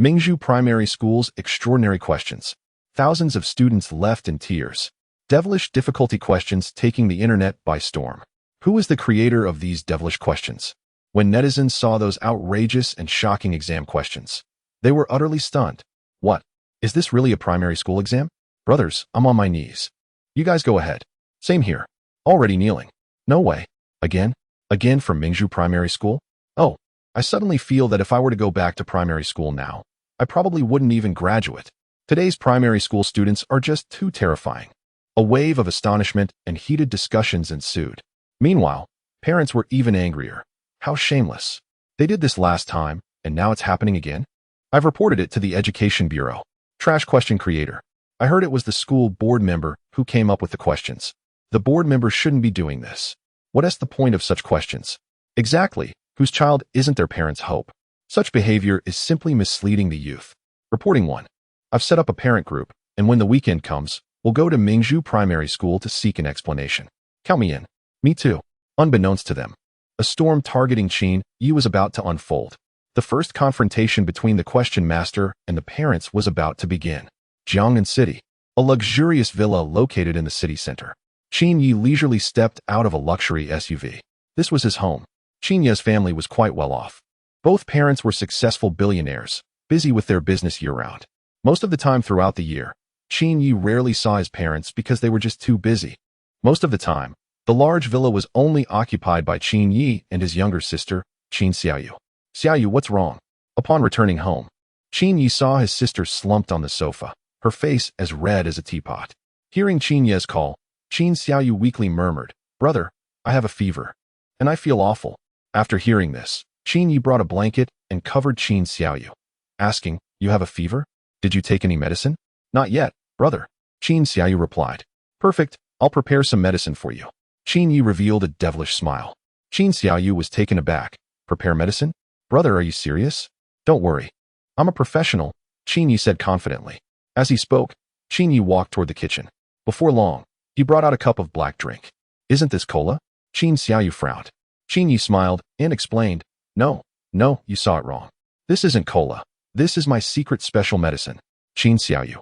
Mingzhou Primary School's extraordinary questions. Thousands of students left in tears. Devilish difficulty questions taking the internet by storm. Who is the creator of these devilish questions? When netizens saw those outrageous and shocking exam questions, they were utterly stunned. What? Is this really a primary school exam? Brothers, I'm on my knees. You guys go ahead. Same here. Already kneeling. No way. Again? Again from Mingzhou Primary School? Oh, I suddenly feel that if I were to go back to primary school now, I probably wouldn't even graduate. Today's primary school students are just too terrifying. A wave of astonishment and heated discussions ensued. Meanwhile, parents were even angrier. How shameless. They did this last time, and now it's happening again? I've reported it to the Education Bureau. Trash question creator. I heard it was the school board member who came up with the questions. The board member shouldn't be doing this. What is the point of such questions? Exactly. Whose child isn't their parents' hope? Such behavior is simply misleading the youth. Reporting 1. I've set up a parent group, and when the weekend comes, we'll go to Mingzhou Primary School to seek an explanation. Count me in. Me too. Unbeknownst to them, a storm targeting Qin Yi was about to unfold. The first confrontation between the question master and the parents was about to begin. Jiangnan City, a luxurious villa located in the city center. Qin Yi leisurely stepped out of a luxury SUV. This was his home. Qin Yi's family was quite well off. Both parents were successful billionaires, busy with their business year-round. Most of the time throughout the year, Qin Yi rarely saw his parents because they were just too busy. Most of the time, the large villa was only occupied by Qin Yi and his younger sister, Qin Xiaoyu. Xiaoyu, what's wrong? Upon returning home, Qin Yi saw his sister slumped on the sofa, her face as red as a teapot. Hearing Qin Yi's call, Qin Xiaoyu weakly murmured, "Brother, I have a fever, and I feel awful." After hearing this, Qin Yi brought a blanket and covered Qin Xiaoyu, asking, "You have a fever? Did you take any medicine?" "Not yet, brother," Qin Xiaoyu replied. "Perfect, I'll prepare some medicine for you." Qin Yi revealed a devilish smile. Qin Xiaoyu was taken aback. "Prepare medicine? Brother, are you serious?" "Don't worry. I'm a professional," Qin Yi said confidently. As he spoke, Qin Yi walked toward the kitchen. Before long, he brought out a cup of black drink. "Isn't this cola?" Qin Xiaoyu frowned. Qin Yi smiled and explained, No, you saw it wrong. This isn't cola. This is my secret special medicine." Qin Xiaoyu.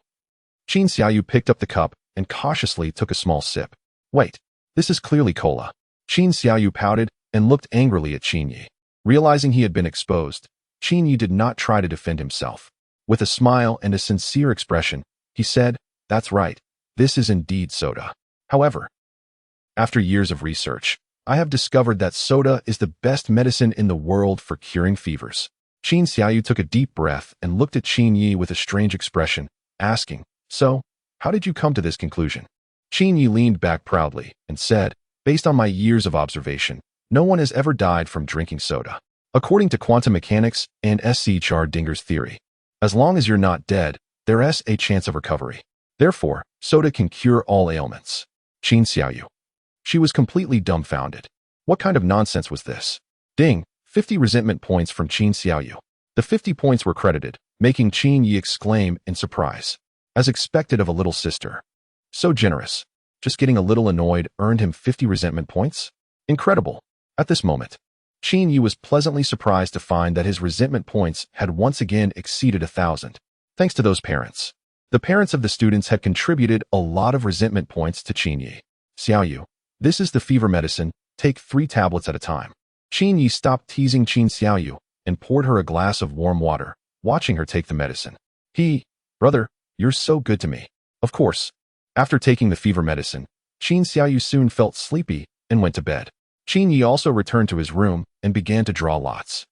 Qin Xiaoyu picked up the cup and cautiously took a small sip. "Wait, this is clearly cola." Qin Xiaoyu pouted and looked angrily at Qin Yi. Realizing he had been exposed, Qin Yi did not try to defend himself. With a smile and a sincere expression, he said, "That's right. This is indeed soda. However, after years of research, I have discovered that soda is the best medicine in the world for curing fevers." Qin Xiaoyu took a deep breath and looked at Qin Yi with a strange expression, asking, "So, how did you come to this conclusion?" Qin Yi leaned back proudly and said, "Based on my years of observation, no one has ever died from drinking soda. According to quantum mechanics and Schrödinger's theory, as long as you're not dead, there is a chance of recovery. Therefore, soda can cure all ailments." Qin Xiaoyu. She was completely dumbfounded. What kind of nonsense was this? Ding, 50 resentment points from Qin Xiaoyu. The 50 points were credited, making Qin Yi exclaim in surprise. As expected of a little sister. So generous. Just getting a little annoyed earned him 50 resentment points? Incredible. At this moment, Qin Yi was pleasantly surprised to find that his resentment points had once again exceeded 1,000. Thanks to those parents. The parents of the students had contributed a lot of resentment points to Qin Yi. "Xiaoyu, this is the fever medicine. Take 3 tablets at a time." Qin Yi stopped teasing Qin Xiaoyu and poured her a glass of warm water, watching her take the medicine. "Brother, you're so good to me." Of course. After taking the fever medicine, Qin Xiaoyu soon felt sleepy and went to bed. Qin Yi also returned to his room and began to draw lots.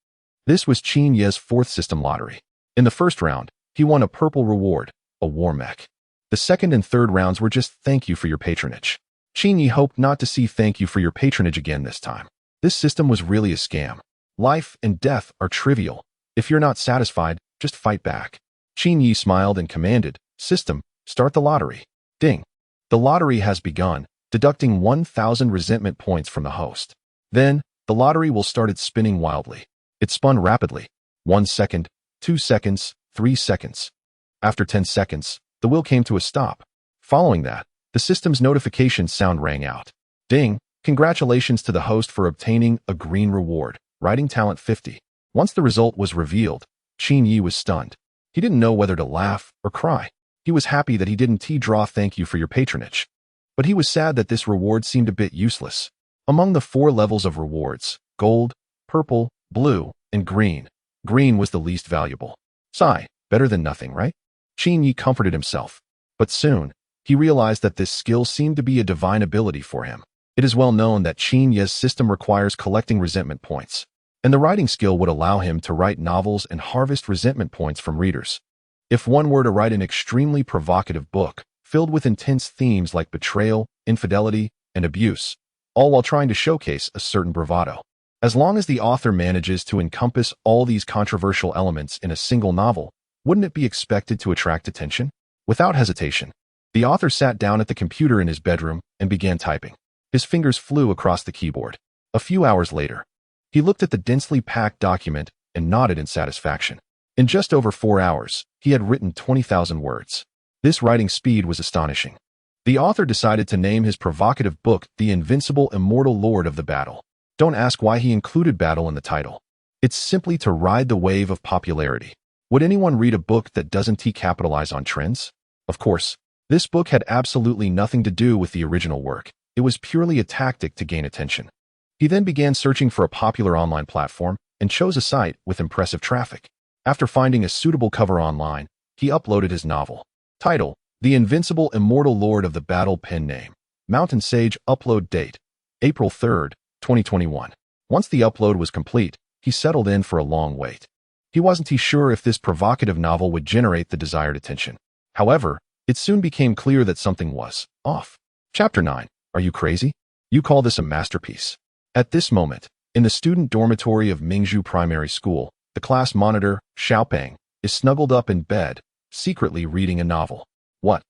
This was Qin Yi's 4th system lottery. In the first round, he won a purple reward, a war mech. The second and third rounds were just "thank you for your patronage." Qin Yi hoped not to see "thank you for your patronage" again this time. This system was really a scam. Life and death are trivial. If you're not satisfied, just fight back. Qin Yi smiled and commanded, "System, start the lottery." Ding. The lottery has begun, deducting 1,000 resentment points from the host. Then, the lottery will start its spinning wildly. It spun rapidly. 1 second, 2 seconds, 3 seconds. After 10 seconds, the wheel came to a stop. Following that, the system's notification sound rang out. Ding, congratulations to the host for obtaining a green reward, writing talent 50. Once the result was revealed, Qin Yi was stunned. He didn't know whether to laugh or cry. He was happy that he didn't draw thank you for your patronage. But he was sad that this reward seemed a bit useless. Among the 4 levels of rewards, gold, purple, blue, and green was the least valuable. Sigh, better than nothing, right? Qin Yi comforted himself. But soon, he realized that this skill seemed to be a divine ability for him. It is well known that Qin Yi's system requires collecting resentment points, and the writing skill would allow him to write novels and harvest resentment points from readers. If one were to write an extremely provocative book, filled with intense themes like betrayal, infidelity, and abuse, all while trying to showcase a certain bravado. As long as the author manages to encompass all these controversial elements in a single novel, wouldn't it be expected to attract attention? Without hesitation, the author sat down at the computer in his bedroom and began typing. His fingers flew across the keyboard. A few hours later, he looked at the densely packed document and nodded in satisfaction. In just over 4 hours, he had written 20,000 words. This writing speed was astonishing. The author decided to name his provocative book The Invincible Immortal Lord of the Battle. Don't ask why he included battle in the title. It's simply to ride the wave of popularity. Would anyone read a book that doesn't capitalize on trends? Of course, this book had absolutely nothing to do with the original work. It was purely a tactic to gain attention. He then began searching for a popular online platform and chose a site with impressive traffic. After finding a suitable cover online, he uploaded his novel. Title: The Invincible Immortal Lord of the Battle. Pen name: Mountain Sage. Upload date: April 3rd, 2021. Once the upload was complete, he settled in for a long wait. He wasn't sure if this provocative novel would generate the desired attention. However, it soon became clear that something was off. Chapter 9. Are you crazy? You call this a masterpiece? At this moment, in the student dormitory of Mingzhu Primary School, the class monitor, Xiaopeng, is snuggled up in bed, secretly reading a novel. What?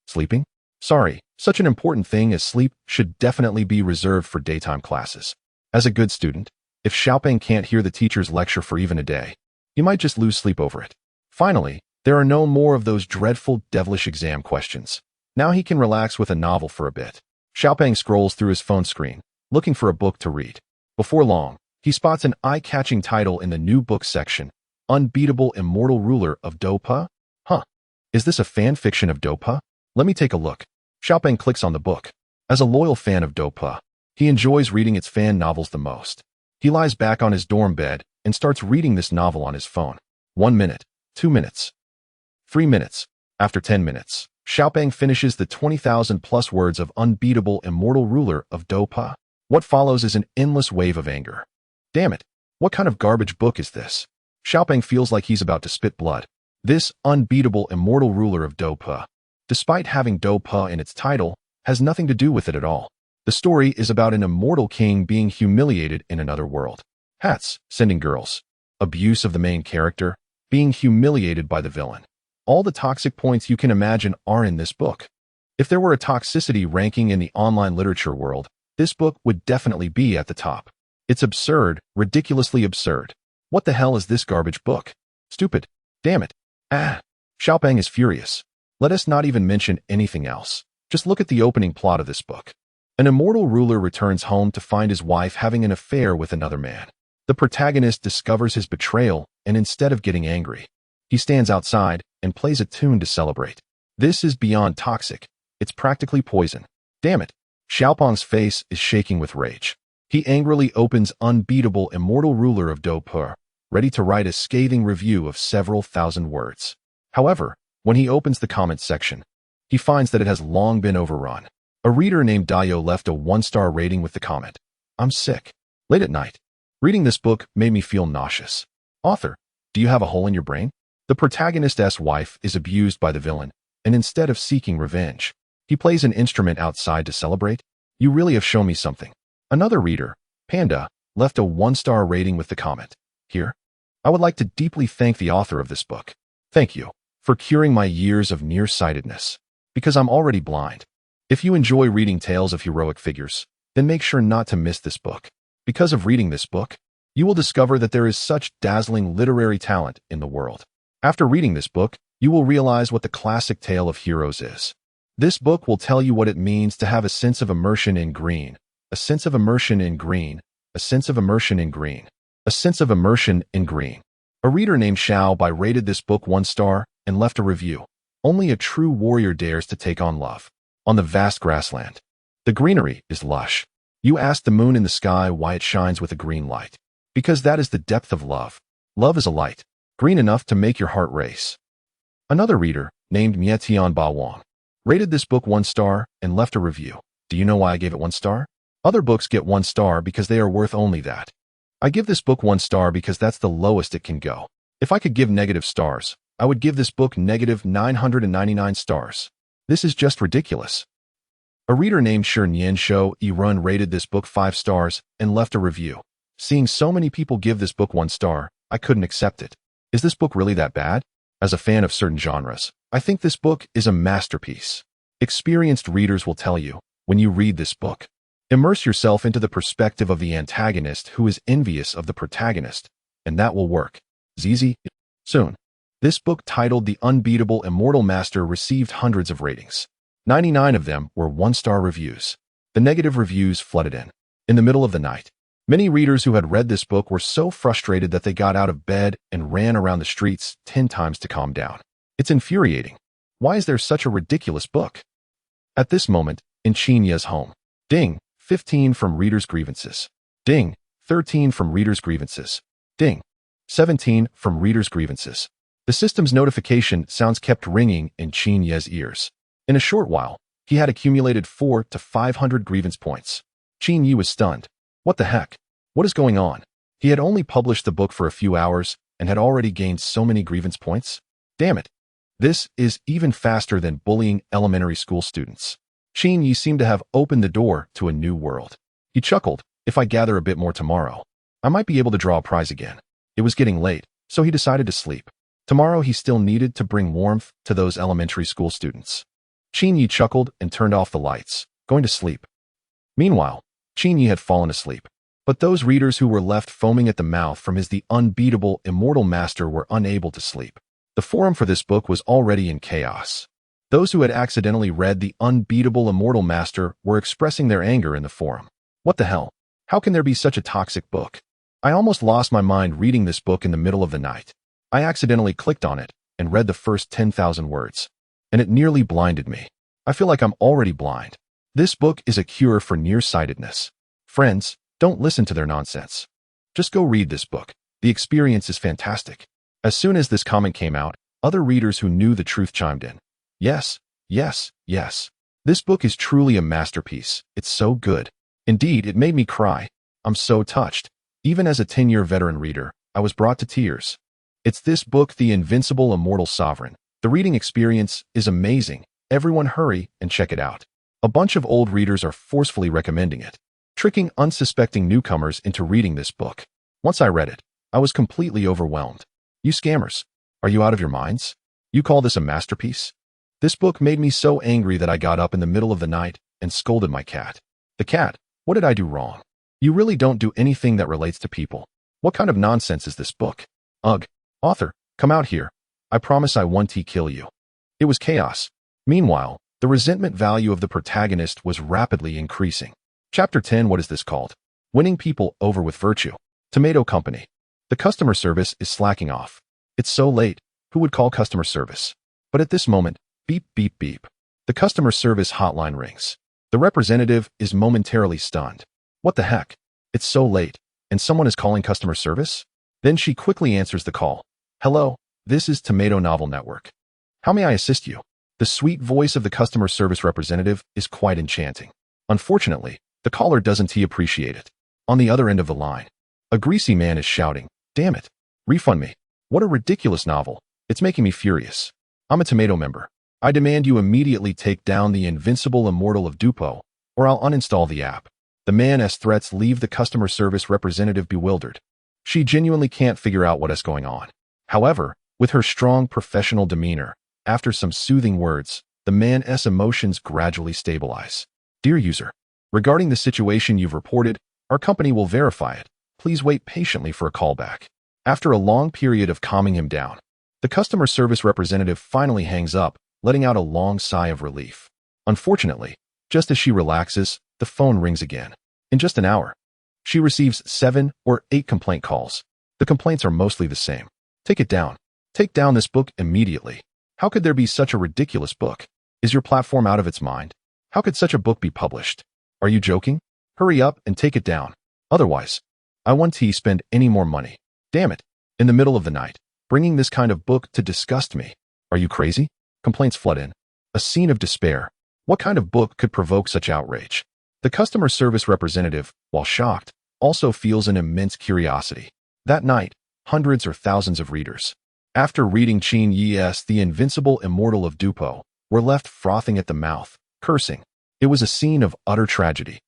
Sleeping? Sorry, such an important thing as sleep should definitely be reserved for daytime classes. As a good student, if Xiaopeng can't hear the teacher's lecture for even a day, he might just lose sleep over it. Finally, there are no more of those dreadful, devilish exam questions. Now he can relax with a novel for a bit. Xiaopeng scrolls through his phone screen, looking for a book to read. Before long, he spots an eye-catching title in the new book section, Unbeatable Immortal Ruler of Dopa? Huh. Is this a fan fiction of Dopa? Let me take a look. Xiaopeng clicks on the book. As a loyal fan of Dopa, he enjoys reading its fan novels the most. He lies back on his dorm bed and starts reading this novel on his phone. 1 minute, 2 minutes, 3 minutes. After 10 minutes, Xiaopeng finishes the 20,000 plus words of Unbeatable Immortal Ruler of Dopa. What follows is an endless wave of anger. Damn it, what kind of garbage book is this? Xiaopeng feels like he's about to spit blood. This Unbeatable Immortal Ruler of Dopa, despite having Dopa in its title, has nothing to do with it at all. The story is about an immortal king being humiliated in another world. Hats, sending girls. Abuse of the main character, being humiliated by the villain. All the toxic points you can imagine are in this book. If there were a toxicity ranking in the online literature world, this book would definitely be at the top. It's absurd, ridiculously absurd. What the hell is this garbage book? Stupid. Damn it. Xiaopeng is furious. Let us not even mention anything else. Just look at the opening plot of this book. An immortal ruler returns home to find his wife having an affair with another man. The protagonist discovers his betrayal, and instead of getting angry, he stands outside and plays a tune to celebrate. This is beyond toxic. It's practically poison. Damn it. Xiaopeng's face is shaking with rage. He angrily opens Unbeatable Immortal Ruler of Dopa, ready to write a scathing review of several thousand words. However, when he opens the comment section, he finds that it has long been overrun. A reader named Dayo left a 1-star rating with the comment, "I'm sick. Late at night. Reading this book made me feel nauseous. Author, do you have a hole in your brain?" The protagonist's wife is abused by the villain, and instead of seeking revenge, he plays an instrument outside to celebrate. You really have shown me something. Another reader, Panda, left a 1-star rating with the comment, "Here, I would like to deeply thank the author of this book. Thank you for curing my years of nearsightedness, because I'm already blind." If you enjoy reading tales of heroic figures, then make sure not to miss this book. Because of reading this book, you will discover that there is such dazzling literary talent in the world. After reading this book, you will realize what the classic tale of heroes is. This book will tell you what it means to have a sense of immersion in green, a sense of immersion in green, a sense of immersion in green, a sense of immersion in green. A reader named Xiao Bai rated this book 1 star and left a review. Only a true warrior dares to take on love. On the vast grassland. The greenery is lush. You ask the moon in the sky why it shines with a green light. Because that is the depth of love. Love is a light, green enough to make your heart race. Another reader, named Mietian Ba Wang, rated this book 1 star and left a review. Do you know why I gave it 1 star? Other books get 1 star because they are worth only that. I give this book 1 star because that's the lowest it can go. If I could give negative stars, I would give this book negative 999 stars. This is just ridiculous. A reader named Shernyan Shou Run rated this book 5 stars and left a review. Seeing so many people give this book 1 star, I couldn't accept it. Is this book really that bad? As a fan of certain genres, I think this book is a masterpiece. Experienced readers will tell you, when you read this book, immerse yourself into the perspective of the antagonist who is envious of the protagonist, and that will work. ZZ. Soon. This book, titled The Unbeatable Immortal Master, received hundreds of ratings. 99 of them were 1-star reviews. The negative reviews flooded in. In the middle of the night, many readers who had read this book were so frustrated that they got out of bed and ran around the streets 10 times to calm down. It's infuriating. Why is there such a ridiculous book? At this moment, in Qinya's home. Ding, 15 from readers' grievances. Ding, 13 from readers' grievances. Ding, 17 from readers' grievances. The system's notification sounds kept ringing in Qinya's ears. In a short while, he had accumulated 400 to 500 grievance points. Qinyi was stunned. What the heck? What is going on? He had only published the book for a few hours and had already gained so many grievance points? Damn it. This is even faster than bullying elementary school students. Qinyi seemed to have opened the door to a new world. He chuckled. If I gather a bit more tomorrow, I might be able to draw a prize again. It was getting late, so he decided to sleep. Tomorrow he still needed to bring warmth to those elementary school students. Qinyi chuckled and turned off the lights, going to sleep. Meanwhile, Qinyi had fallen asleep. But those readers who were left foaming at the mouth from his The Unbeatable Immortal Master were unable to sleep. The forum for this book was already in chaos. Those who had accidentally read The Unbeatable Immortal Master were expressing their anger in the forum. What the hell? How can there be such a toxic book? I almost lost my mind reading this book in the middle of the night. I accidentally clicked on it and read the first 10,000 words. And it nearly blinded me. I feel like I'm already blind. This book is a cure for nearsightedness. Friends, don't listen to their nonsense. Just go read this book. The experience is fantastic. As soon as this comment came out, other readers who knew the truth chimed in. Yes, yes, yes. This book is truly a masterpiece. It's so good. Indeed, it made me cry. I'm so touched. Even as a 10-year veteran reader, I was brought to tears. It's this book, The Invincible Immortal Sovereign. The reading experience is amazing. Everyone hurry and check it out. A bunch of old readers are forcefully recommending it, tricking unsuspecting newcomers into reading this book. Once I read it, I was completely overwhelmed. You scammers, are you out of your minds? You call this a masterpiece? This book made me so angry that I got up in the middle of the night and scolded my cat. The cat, what did I do wrong? You really don't do anything that relates to people. What kind of nonsense is this book? Ugh. Author, come out here. I promise I won't kill you. It was chaos. Meanwhile, the resentment value of the protagonist was rapidly increasing. Chapter 10. What is this called? Winning people over with virtue. Tomato Company. The customer service is slacking off. It's so late. Who would call customer service? But at this moment, beep, beep, beep. The customer service hotline rings. The representative is momentarily stunned. What the heck? It's so late, and someone is calling customer service? Then she quickly answers the call. Hello, this is Tomato Novel Network. How may I assist you? The sweet voice of the customer service representative is quite enchanting. Unfortunately, the caller doesn't appreciate it. On the other end of the line, a greasy man is shouting, damn it, refund me. What a ridiculous novel. It's making me furious. I'm a Tomato member. I demand you immediately take down the Invincible Immortal of Dupo, or I'll uninstall the app. The man's threats leave the customer service representative bewildered. She genuinely can't figure out what is going on. However, with her strong professional demeanor, after some soothing words, the man's emotions gradually stabilize. Dear user, regarding the situation you've reported, our company will verify it. Please wait patiently for a callback. After a long period of calming him down, the customer service representative finally hangs up, letting out a long sigh of relief. Unfortunately, just as she relaxes, the phone rings again. In just an hour, she receives 7 or 8 complaint calls. The complaints are mostly the same. Take it down. Take down this book immediately. How could there be such a ridiculous book? Is your platform out of its mind? How could such a book be published? Are you joking? Hurry up and take it down. Otherwise, I won't spend any more money. Damn it. In the middle of the night, bringing this kind of book to disgust me. Are you crazy? Complaints flood in. A scene of despair. What kind of book could provoke such outrage? The customer service representative, while shocked, also feels an immense curiosity. That night, hundreds or thousands of readers, after reading Qin Yi's The Invincible Immortal of Dupo, were left frothing at the mouth, cursing. It was a scene of utter tragedy.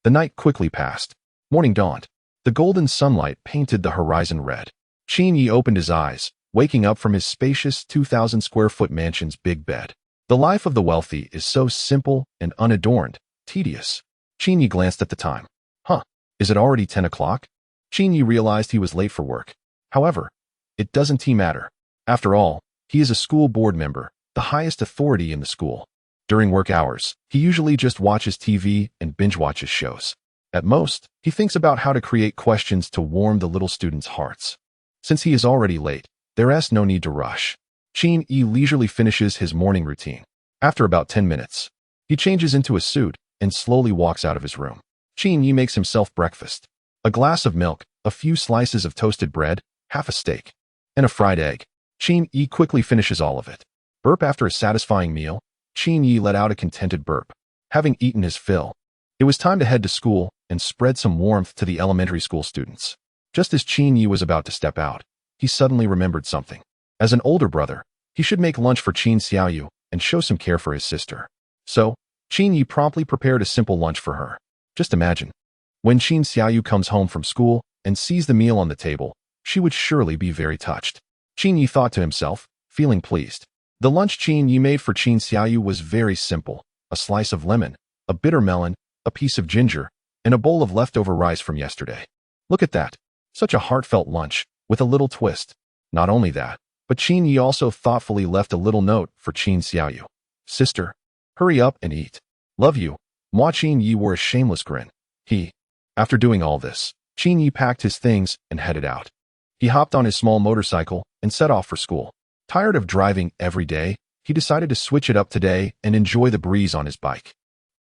The night quickly passed. Morning dawned. The golden sunlight painted the horizon red. Qin Yi opened his eyes, waking up from his spacious 2,000-square-foot mansion's big bed. The life of the wealthy is so simple and unadorned, tedious. Qin Yi glanced at the time. Is it already 10 o'clock? Qin Yi realized he was late for work. However, it doesn't matter. After all, he is a school board member, the highest authority in the school. During work hours, he usually just watches TV and binge-watches shows. At most, he thinks about how to create questions to warm the little students' hearts. Since he is already late, there is no need to rush. Qin Yi leisurely finishes his morning routine. After about 10 minutes, he changes into a suit and slowly walks out of his room. Qin Yi makes himself breakfast. A glass of milk, a few slices of toasted bread, half a steak, and a fried egg. Qin Yi quickly finishes all of it. Burp after a satisfying meal, Qin Yi let out a contented burp. Having eaten his fill, it was time to head to school and spread some warmth to the elementary school students. Just as Qin Yi was about to step out, he suddenly remembered something. As an older brother, he should make lunch for Qin Xiaoyu and show some care for his sister. So, Qin Yi promptly prepared a simple lunch for her. Just imagine, when Qin Xiaoyu comes home from school and sees the meal on the table, she would surely be very touched. Qin Yi thought to himself, feeling pleased. The lunch Qin Yi made for Qin Xiaoyu was very simple: a slice of lemon, a bitter melon, a piece of ginger, and a bowl of leftover rice from yesterday. Look at that. Such a heartfelt lunch, with a little twist. Not only that, but Qin Yi also thoughtfully left a little note for Qin Xiaoyu. Sister, hurry up and eat. Love you. Qin Yi wore a shameless grin. After doing all this, Qin Yi packed his things and headed out. He hopped on his small motorcycle and set off for school. Tired of driving every day, he decided to switch it up today and enjoy the breeze on his bike.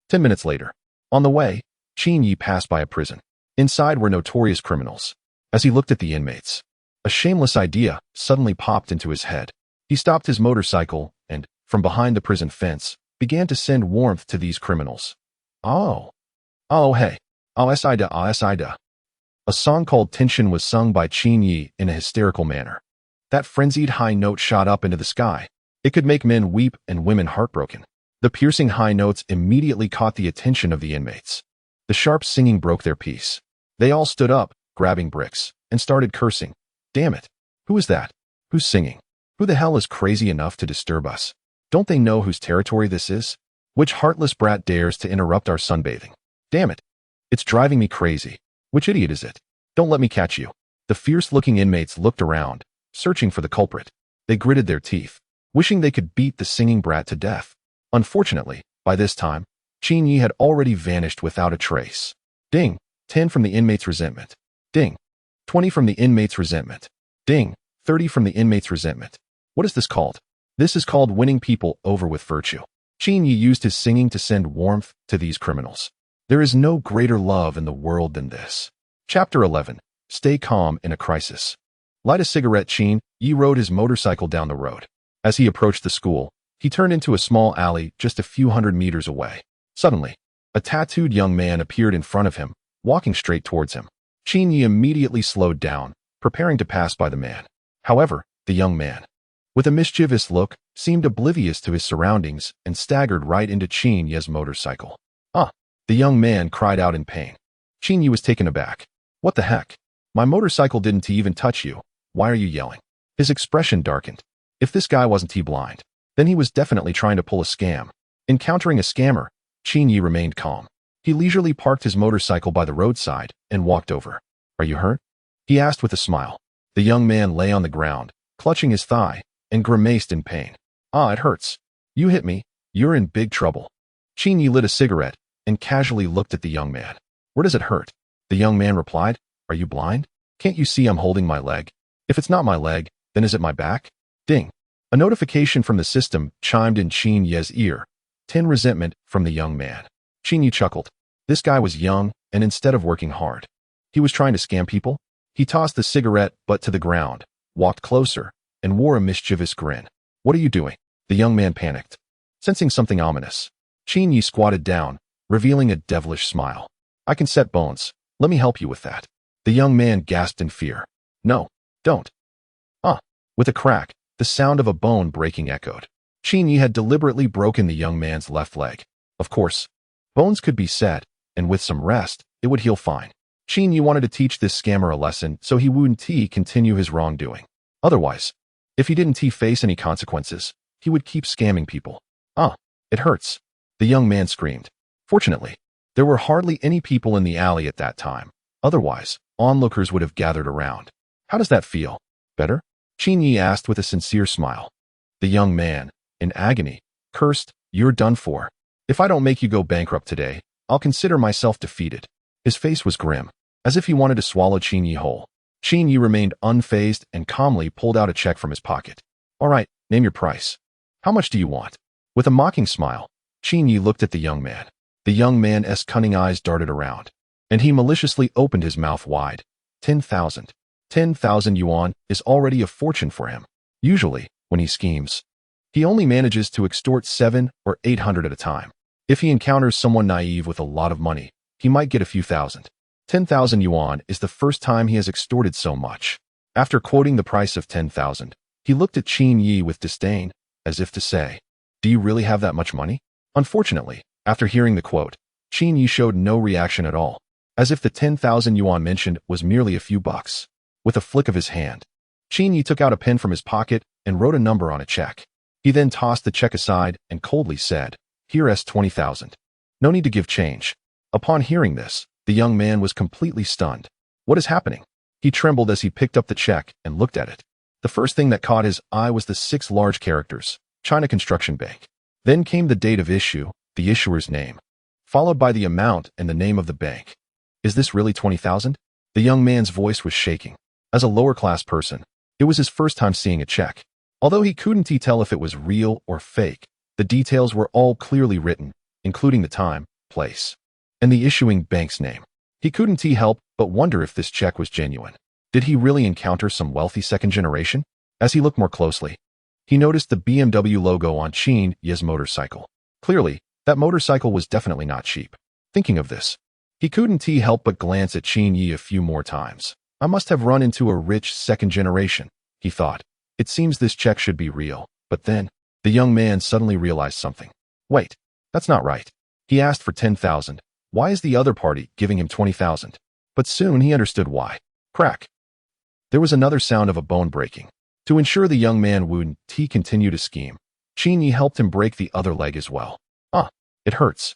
10 minutes later, on the way, Qin Yi passed by a prison. Inside were notorious criminals. As he looked at the inmates, a shameless idea suddenly popped into his head. He stopped his motorcycle and, from behind the prison fence, began to send warmth to these criminals. Hey. Ida. A song called Tension was sung by Qin Yi in a hysterical manner. That frenzied high note shot up into the sky. It could make men weep and women heartbroken. The piercing high notes immediately caught the attention of the inmates. The sharp singing broke their peace. They all stood up, grabbing bricks, and started cursing. Damn it. Who is that? Who's singing? Who the hell is crazy enough to disturb us? Don't they know whose territory this is? Which heartless brat dares to interrupt our sunbathing? Damn it. It's driving me crazy. Which idiot is it? Don't let me catch you. The fierce-looking inmates looked around, searching for the culprit. They gritted their teeth, wishing they could beat the singing brat to death. Unfortunately, by this time, Qin Yi had already vanished without a trace. Ding. 10 from the inmate's resentment. Ding. 20 from the inmate's resentment. Ding. 30 from the inmate's resentment. What is this called? This is called winning people over with virtue. Qin Yi used his singing to send warmth to these criminals. There is no greater love in the world than this. Chapter 11. Stay calm in a crisis. Light a cigarette. Qin Yi rode his motorcycle down the road. As he approached the school, he turned into a small alley just a few hundred meters away. Suddenly, a tattooed young man appeared in front of him, walking straight towards him. Qin Yi immediately slowed down, preparing to pass by the man. However, the young man, with a mischievous look, seemed oblivious to his surroundings and staggered right into Qin Yi's motorcycle. The young man cried out in pain. Qin Yi was taken aback. What the heck? My motorcycle didn't even touch you. Why are you yelling? His expression darkened. If this guy wasn't blind, then he was definitely trying to pull a scam. Encountering a scammer, Qin Yi remained calm. He leisurely parked his motorcycle by the roadside and walked over. Are you hurt? He asked with a smile. The young man lay on the ground, clutching his thigh, and grimaced in pain. It hurts. You hit me. You're in big trouble. Qin Yi lit a cigarette and casually looked at the young man. Where does it hurt? The young man replied. Are you blind? Can't you see I'm holding my leg? If it's not my leg, then is it my back? Ding. A notification from the system chimed in Qin Ye's ear. 10 resentment from the young man. Qin Ye chuckled. This guy was young, and instead of working hard, he was trying to scam people. He tossed the cigarette butt to the ground, walked closer, and wore a mischievous grin. What are you doing? The young man panicked, sensing something ominous. Qin Ye squatted down, revealing a devilish smile. I can set bones. Let me help you with that. The young man gasped in fear. No, don't. With a crack, the sound of a bone breaking echoed. Qin Ye had deliberately broken the young man's left leg. Of course, bones could be set, and with some rest, it would heal fine. Qin Ye wanted to teach this scammer a lesson so he wouldn't continue his wrongdoing. Otherwise, if he didn't face any consequences, he would keep scamming people. It hurts. The young man screamed. Fortunately, there were hardly any people in the alley at that time. Otherwise, onlookers would have gathered around. How does that feel? Better? Qin Ye asked with a sincere smile. The young man, in agony, cursed, You're done for. If I don't make you go bankrupt today, I'll consider myself defeated. His face was grim, as if he wanted to swallow Qin Ye whole. Qin Ye remained unfazed and calmly pulled out a check from his pocket. All right, name your price. How much do you want? With a mocking smile, Qin Ye looked at the young man. The young man's cunning eyes darted around, and he maliciously opened his mouth wide. 10,000. 10,000 yuan is already a fortune for him. Usually, when he schemes, he only manages to extort 700 or 800 at a time. If he encounters someone naive with a lot of money, he might get a few thousand. 10,000 yuan is the first time he has extorted so much. After quoting the price of 10,000, he looked at Qin Ye with disdain, as if to say, Do you really have that much money? Unfortunately, after hearing the quote, Qin Ye showed no reaction at all, as if the 10,000 yuan mentioned was merely a few bucks. With a flick of his hand, Qin Ye took out a pen from his pocket and wrote a number on a check. He then tossed the check aside and coldly said, Here's 20,000. No need to give change. Upon hearing this, the young man was completely stunned. What is happening? He trembled as he picked up the check and looked at it. The first thing that caught his eye was the 6 large characters, China Construction Bank. Then came the date of issue, the issuer's name, followed by the amount and the name of the bank. Is this really 20,000? The young man's voice was shaking. As a lower-class person, it was his first time seeing a check. Although he couldn't tell if it was real or fake, the details were all clearly written, including the time, place, and the issuing bank's name. He couldn't help but wonder if this check was genuine. Did he really encounter some wealthy second generation? As he looked more closely, he noticed the BMW logo on Qin Ye's motorcycle. Clearly, that motorcycle was definitely not cheap. Thinking of this, he couldn't help but glance at Qin Ye a few more times. I must have run into a rich second generation, he thought. It seems this check should be real. But then, the young man suddenly realized something. Wait, that's not right. He asked for 10,000. Why is the other party giving him 20,000? But soon he understood why. Crack. There was another sound of a bone breaking. To ensure the young man wouldn't continue to scheme, Qin Ye helped him break the other leg as well. It hurts.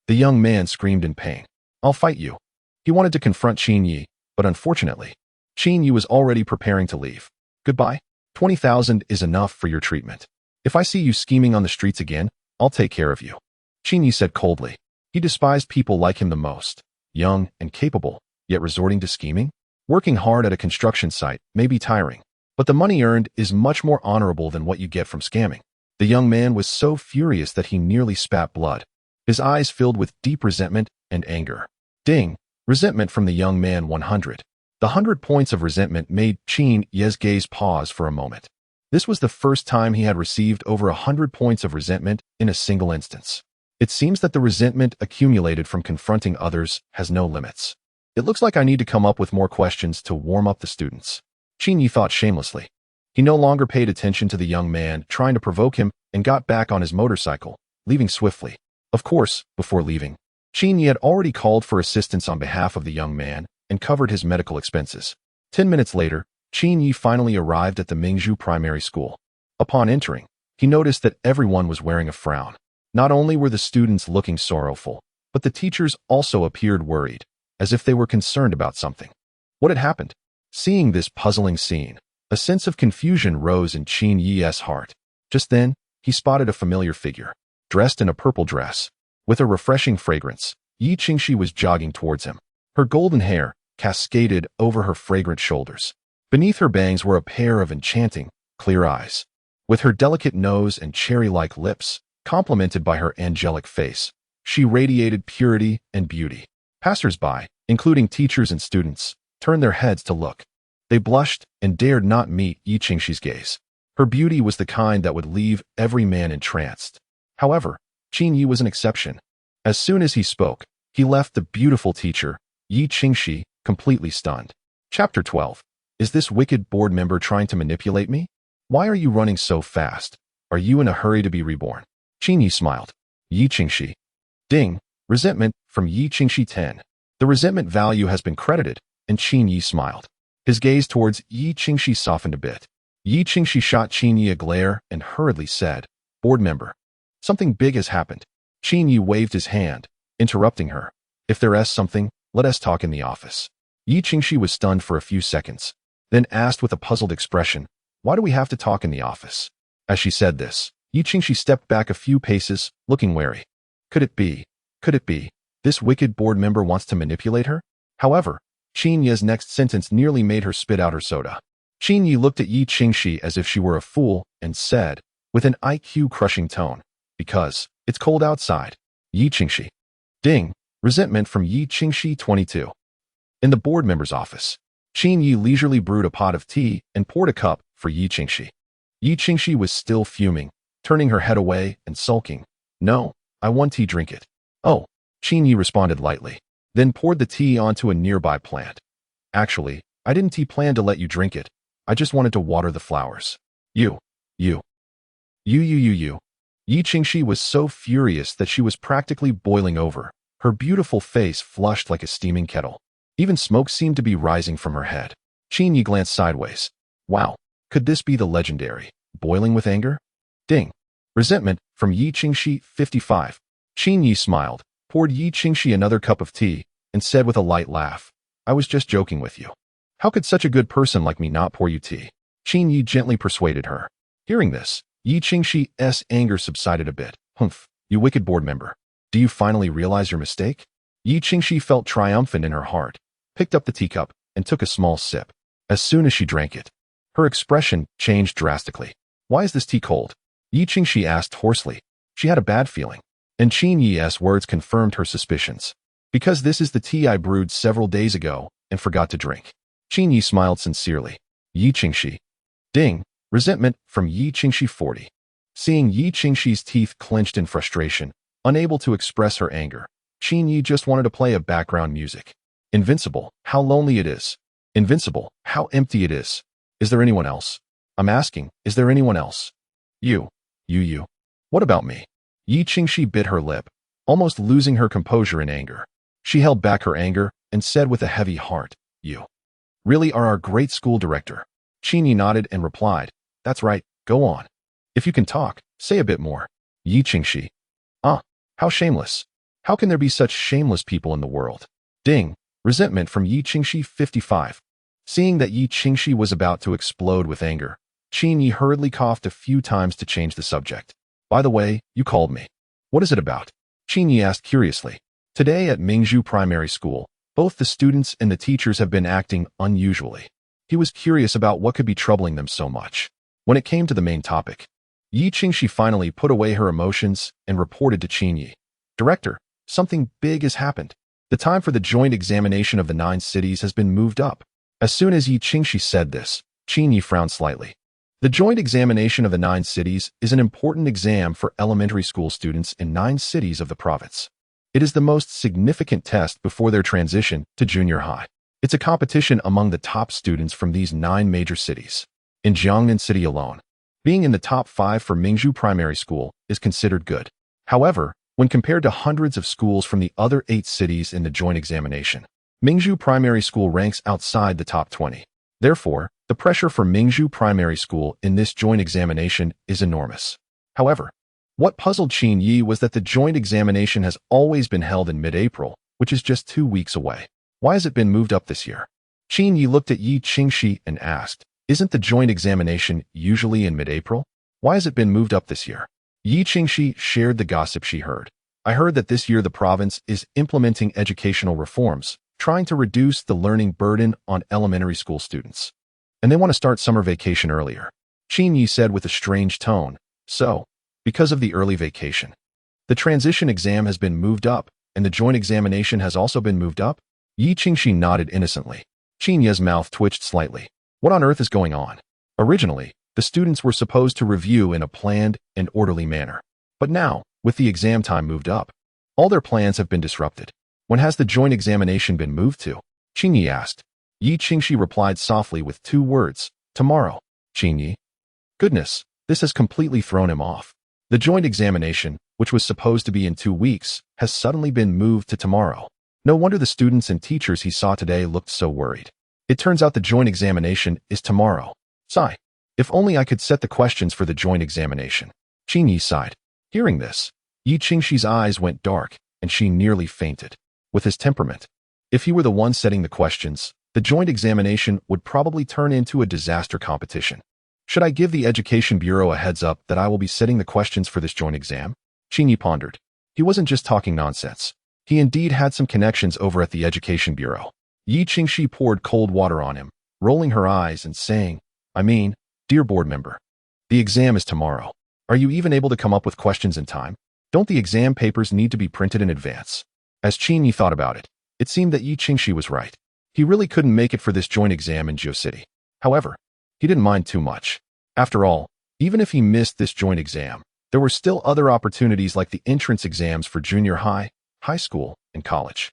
The young man screamed in pain. I'll fight you. He wanted to confront Qin Ye, but unfortunately, Qin Ye was already preparing to leave. Goodbye. 20,000 is enough for your treatment. If I see you scheming on the streets again, I'll take care of you. Qin Ye said coldly. He despised people like him the most. Young and capable, yet resorting to scheming? Working hard at a construction site may be tiring, but the money earned is much more honorable than what you get from scamming. The young man was so furious that he nearly spat blood. His eyes filled with deep resentment and anger. Ding! Resentment from the young man 100. The 100 points of resentment made Qin Ye's gaze pause for a moment. This was the first time he had received over 100 points of resentment in a single instance. It seems that the resentment accumulated from confronting others has no limits. It looks like I need to come up with more questions to warm up the students. Qin Ye thought shamelessly. He no longer paid attention to the young man trying to provoke him and got back on his motorcycle, leaving swiftly. Of course, before leaving, Qin Ye had already called for assistance on behalf of the young man and covered his medical expenses. 10 minutes later, Qin Ye finally arrived at the Mingzhu Primary School. Upon entering, he noticed that everyone was wearing a frown. Not only were the students looking sorrowful, but the teachers also appeared worried, as if they were concerned about something. What had happened? Seeing this puzzling scene, a sense of confusion rose in Qin Ye's heart. Just then, he spotted a familiar figure, dressed in a purple dress. With a refreshing fragrance, Yi Qingxi was jogging towards him. Her golden hair cascaded over her fragrant shoulders. Beneath her bangs were a pair of enchanting, clear eyes. With her delicate nose and cherry-like lips, complemented by her angelic face, she radiated purity and beauty. Passers-by, including teachers and students, turned their heads to look. They blushed and dared not meet Yi Qingxi's gaze. Her beauty was the kind that would leave every man entranced. However, Qin Yi was an exception. As soon as he spoke, he left the beautiful teacher, Yi Qingxi, completely stunned. Chapter 12. Is this wicked board member trying to manipulate me? Why are you running so fast? Are you in a hurry to be reborn? Qin Yi smiled. Yi Qingxi. Ding. Resentment from Yi Qingxi 10. The resentment value has been credited, and Qin Yi smiled. His gaze towards Yi Qingxi softened a bit. Yi Qingxi shot Qin Yi a glare and hurriedly said, Board member. Something big has happened. Qin Yi waved his hand, interrupting her. If there is something, let us talk in the office. Yi Qingxi was stunned for a few seconds, then asked with a puzzled expression, Why do we have to talk in the office? As she said this, Yi Qingxi stepped back a few paces, looking wary. Could it be, this wicked board member wants to manipulate her? However, Qin Yi's next sentence nearly made her spit out her soda. Qin Yi looked at Yi Qingxi as if she were a fool and said, with an IQ-crushing tone, Because it's cold outside. Yi Qingxi. Ding. Resentment from Yi Qingxi 22. In the board member's office, Qin Yi leisurely brewed a pot of tea and poured a cup for Yi Qingxi. Yi Qingxi was still fuming, turning her head away and sulking. No, I want tea, drink it. Oh, Qin Yi responded lightly, then poured the tea onto a nearby plant. Actually, I didn't plan to let you drink it. I just wanted to water the flowers. You. Yi Qingxi was so furious that she was practically boiling over. Her beautiful face flushed like a steaming kettle. Even smoke seemed to be rising from her head. Qin Yi glanced sideways. Wow, could this be the legendary boiling with anger? Ding. Resentment from Yi Qingxi 55. Qin Yi smiled, poured Yi Qingxi another cup of tea, and said with a light laugh, I was just joking with you. How could such a good person like me not pour you tea? Qin Yi gently persuaded her. Hearing this, Yi Qingxi's anger subsided a bit. Humph, you wicked board member. Do you finally realize your mistake? Yi Qingxi felt triumphant in her heart, picked up the teacup, and took a small sip. As soon as she drank it, her expression changed drastically. Why is this tea cold? Yi Qingxi asked hoarsely. She had a bad feeling, and Qin Yi's words confirmed her suspicions. Because this is the tea I brewed several days ago and forgot to drink. Qin Yi smiled sincerely. Yi Qingxi. Ding. Resentment from Yi Qingxi 40. Seeing Yi Qingxi's teeth clenched in frustration, unable to express her anger, Qin Yi just wanted to play a background music. Invincible, how lonely it is. Invincible, how empty it is. Is there anyone else? I'm asking, is there anyone else? You. What about me? Yi Qingxi bit her lip, almost losing her composure in anger. She held back her anger and said with a heavy heart, You really are our great school director. Qin Yi nodded and replied, That's right, go on. If you can talk, say a bit more. Yi Qingxi. How shameless. How can there be such shameless people in the world? Ding. Resentment from Yi Qingxi 55. Seeing that Yi Qingxi was about to explode with anger, Qin Yi hurriedly coughed a few times to change the subject. By the way, you called me. What is it about? Qin Yi asked curiously. Today at Mingzhu Primary School, both the students and the teachers have been acting unusually. He was curious about what could be troubling them so much. When it came to the main topic, Yi Qingxi finally put away her emotions and reported to Qin Yi. Director, something big has happened. The time for the joint examination of the 9 cities has been moved up. As soon as Yi Qingxi said this, Qin Yi frowned slightly. The joint examination of the 9 cities is an important exam for elementary school students in 9 cities of the province. It is the most significant test before their transition to junior high. It's a competition among the top students from these 9 major cities. In Jiangnan City alone, being in the top 5 for Mingzhu Primary School is considered good. However, when compared to hundreds of schools from the other 8 cities in the joint examination, Mingzhu Primary School ranks outside the top 20. Therefore, the pressure for Mingzhu Primary School in this joint examination is enormous. However, what puzzled Qin Yi was that the joint examination has always been held in mid-April, which is just 2 weeks away. Why has it been moved up this year? Qin Yi looked at Yi Qingxi and asked, Isn't the joint examination usually in mid-April? Why has it been moved up this year? Yi Qingxi shared the gossip she heard. I heard that this year the province is implementing educational reforms, trying to reduce the learning burden on elementary school students. and they want to start summer vacation earlier. Qin Yi said with a strange tone. So, because of the early vacation, the transition exam has been moved up, and the joint examination has also been moved up? Yi Qingxi nodded innocently. Qin Yi's mouth twitched slightly. What on earth is going on? Originally, the students were supposed to review in a planned and orderly manner. But now, with the exam time moved up, all their plans have been disrupted. When has the joint examination been moved to? Qin Yi asked. Yi Qingxi replied softly with 2 words. Tomorrow. Qin Yi. Goodness, this has completely thrown him off. The joint examination, which was supposed to be in 2 weeks, has suddenly been moved to tomorrow. No wonder the students and teachers he saw today looked so worried. It turns out the joint examination is tomorrow. Sigh. If only I could set the questions for the joint examination. Qin Yi sighed. Hearing this, Yi Qingxi's eyes went dark, and she nearly fainted. With his temperament, if he were the one setting the questions, the joint examination would probably turn into a disaster competition. Should I give the Education Bureau a heads up that I will be setting the questions for this joint exam? Qin Yi pondered. He wasn't just talking nonsense. He indeed had some connections over at the Education Bureau. Yi Qingxi poured cold water on him, rolling her eyes and saying, dear board member, the exam is tomorrow. Are you even able to come up with questions in time? Don't the exam papers need to be printed in advance? As Qin Yi thought about it, it seemed that Yi Qingxi was right. He really couldn't make it for this joint exam in GeoCity. However, he didn't mind too much. After all, even if he missed this joint exam, there were still other opportunities like the entrance exams for junior high, high school, and college.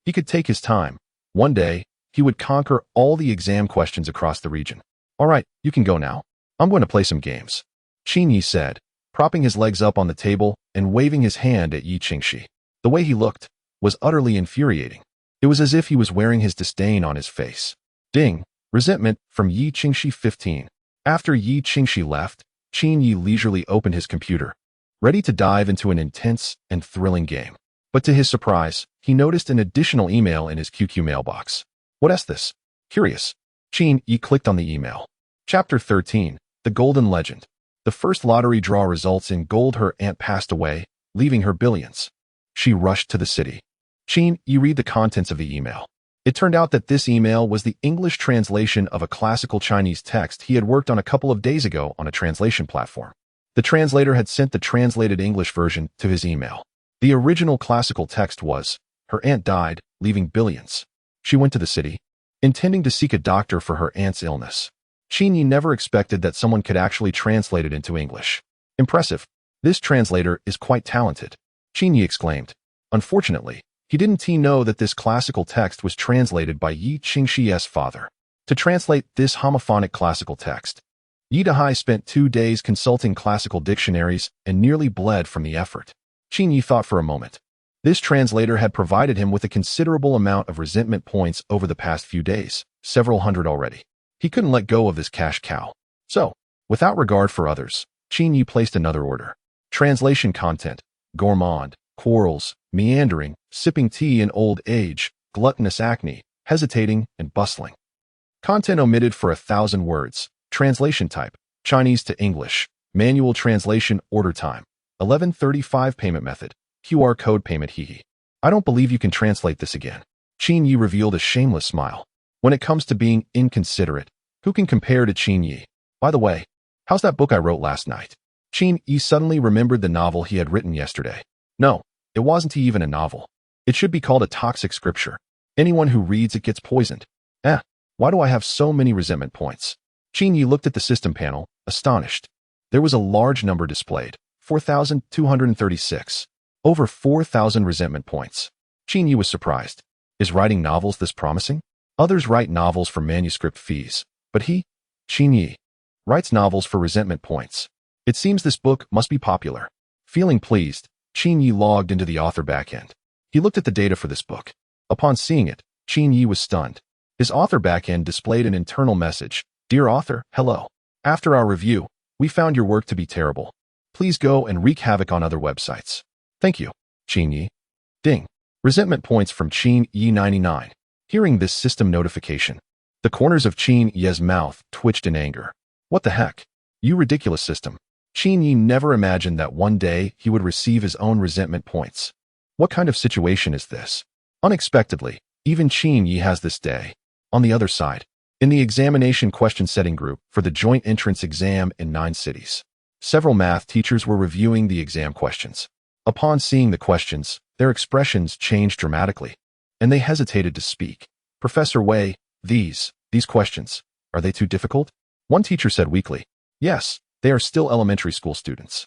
He could take his time. One day, he would conquer all the exam questions across the region. All right, you can go now. I'm going to play some games. Qin Yi said, propping his legs up on the table and waving his hand at Yi Qingxi. The way he looked was utterly infuriating. It was as if he was wearing his disdain on his face. Ding! Resentment from Yi Qingxi 15. After Yi Qingxi left, Qin Yi leisurely opened his computer, ready to dive into an intense and thrilling game. But to his surprise, he noticed an additional email in his QQ mailbox. What is this? Curious. Qin Yi clicked on the email. Chapter 13. The Golden Legend. The first lottery draw results in gold. Her aunt passed away, leaving her billions. She rushed to the city. Qin Yi read the contents of the email. It turned out that this email was the English translation of a classical Chinese text he had worked on a couple of days ago on a translation platform. The translator had sent the translated English version to his email. The original classical text was, her aunt died, leaving billions. She went to the city, intending to seek a doctor for her aunt's illness. Qin Yi never expected that someone could actually translate it into English. Impressive. This translator is quite talented. Qin Yi exclaimed. Unfortunately, he didn't know that this classical text was translated by Yi Qingxi's father. To translate this homophonic classical text, Yi Dahai spent 2 days consulting classical dictionaries and nearly bled from the effort. Qin Yi thought for a moment. This translator had provided him with a considerable amount of resentment points over the past few days, several hundred already. He couldn't let go of this cash cow. So, without regard for others, Qin Yi placed another order. Translation content: gourmand, quarrels, meandering, sipping tea in old age, gluttonous acne, hesitating, and bustling. Content omitted for 1,000 words. Translation type: Chinese to English. Manual translation order time: 11:35. Payment method: QR code payment. Hehe. I don't believe you can translate this again. Qin Yi revealed a shameless smile. When it comes to being inconsiderate, who can compare to Qin Yi? By the way, how's that book I wrote last night? Qin Yi suddenly remembered the novel he had written yesterday. No, it wasn't even a novel. It should be called a toxic scripture. Anyone who reads it gets poisoned. Why do I have so many resentment points? Qin Yi looked at the system panel, astonished. There was a large number displayed, 4,236. Over 4,000 resentment points. Qin Yi was surprised. Is writing novels this promising? Others write novels for manuscript fees, but he, Qin Yi, writes novels for resentment points. It seems this book must be popular. Feeling pleased, Qin Yi logged into the author backend. He looked at the data for this book. Upon seeing it, Qin Yi was stunned. His author backend displayed an internal message. Dear author, hello. After our review, we found your work to be terrible. Please go and wreak havoc on other websites. Thank you, Qin Yi. Ding. Resentment points from Qin Yi 99. Hearing this system notification, the corners of Qin Yi's mouth twitched in anger. What the heck? You ridiculous system. Qin Yi never imagined that one day he would receive his own resentment points. What kind of situation is this? Unexpectedly, even Qin Yi has this day. On the other side, in the examination question setting group for the joint entrance exam in 9 cities. Several math teachers were reviewing the exam questions. Upon seeing the questions, their expressions changed dramatically, and they hesitated to speak. Professor Wei, these questions, are they too difficult? One teacher said weakly, yes, they are still elementary school students.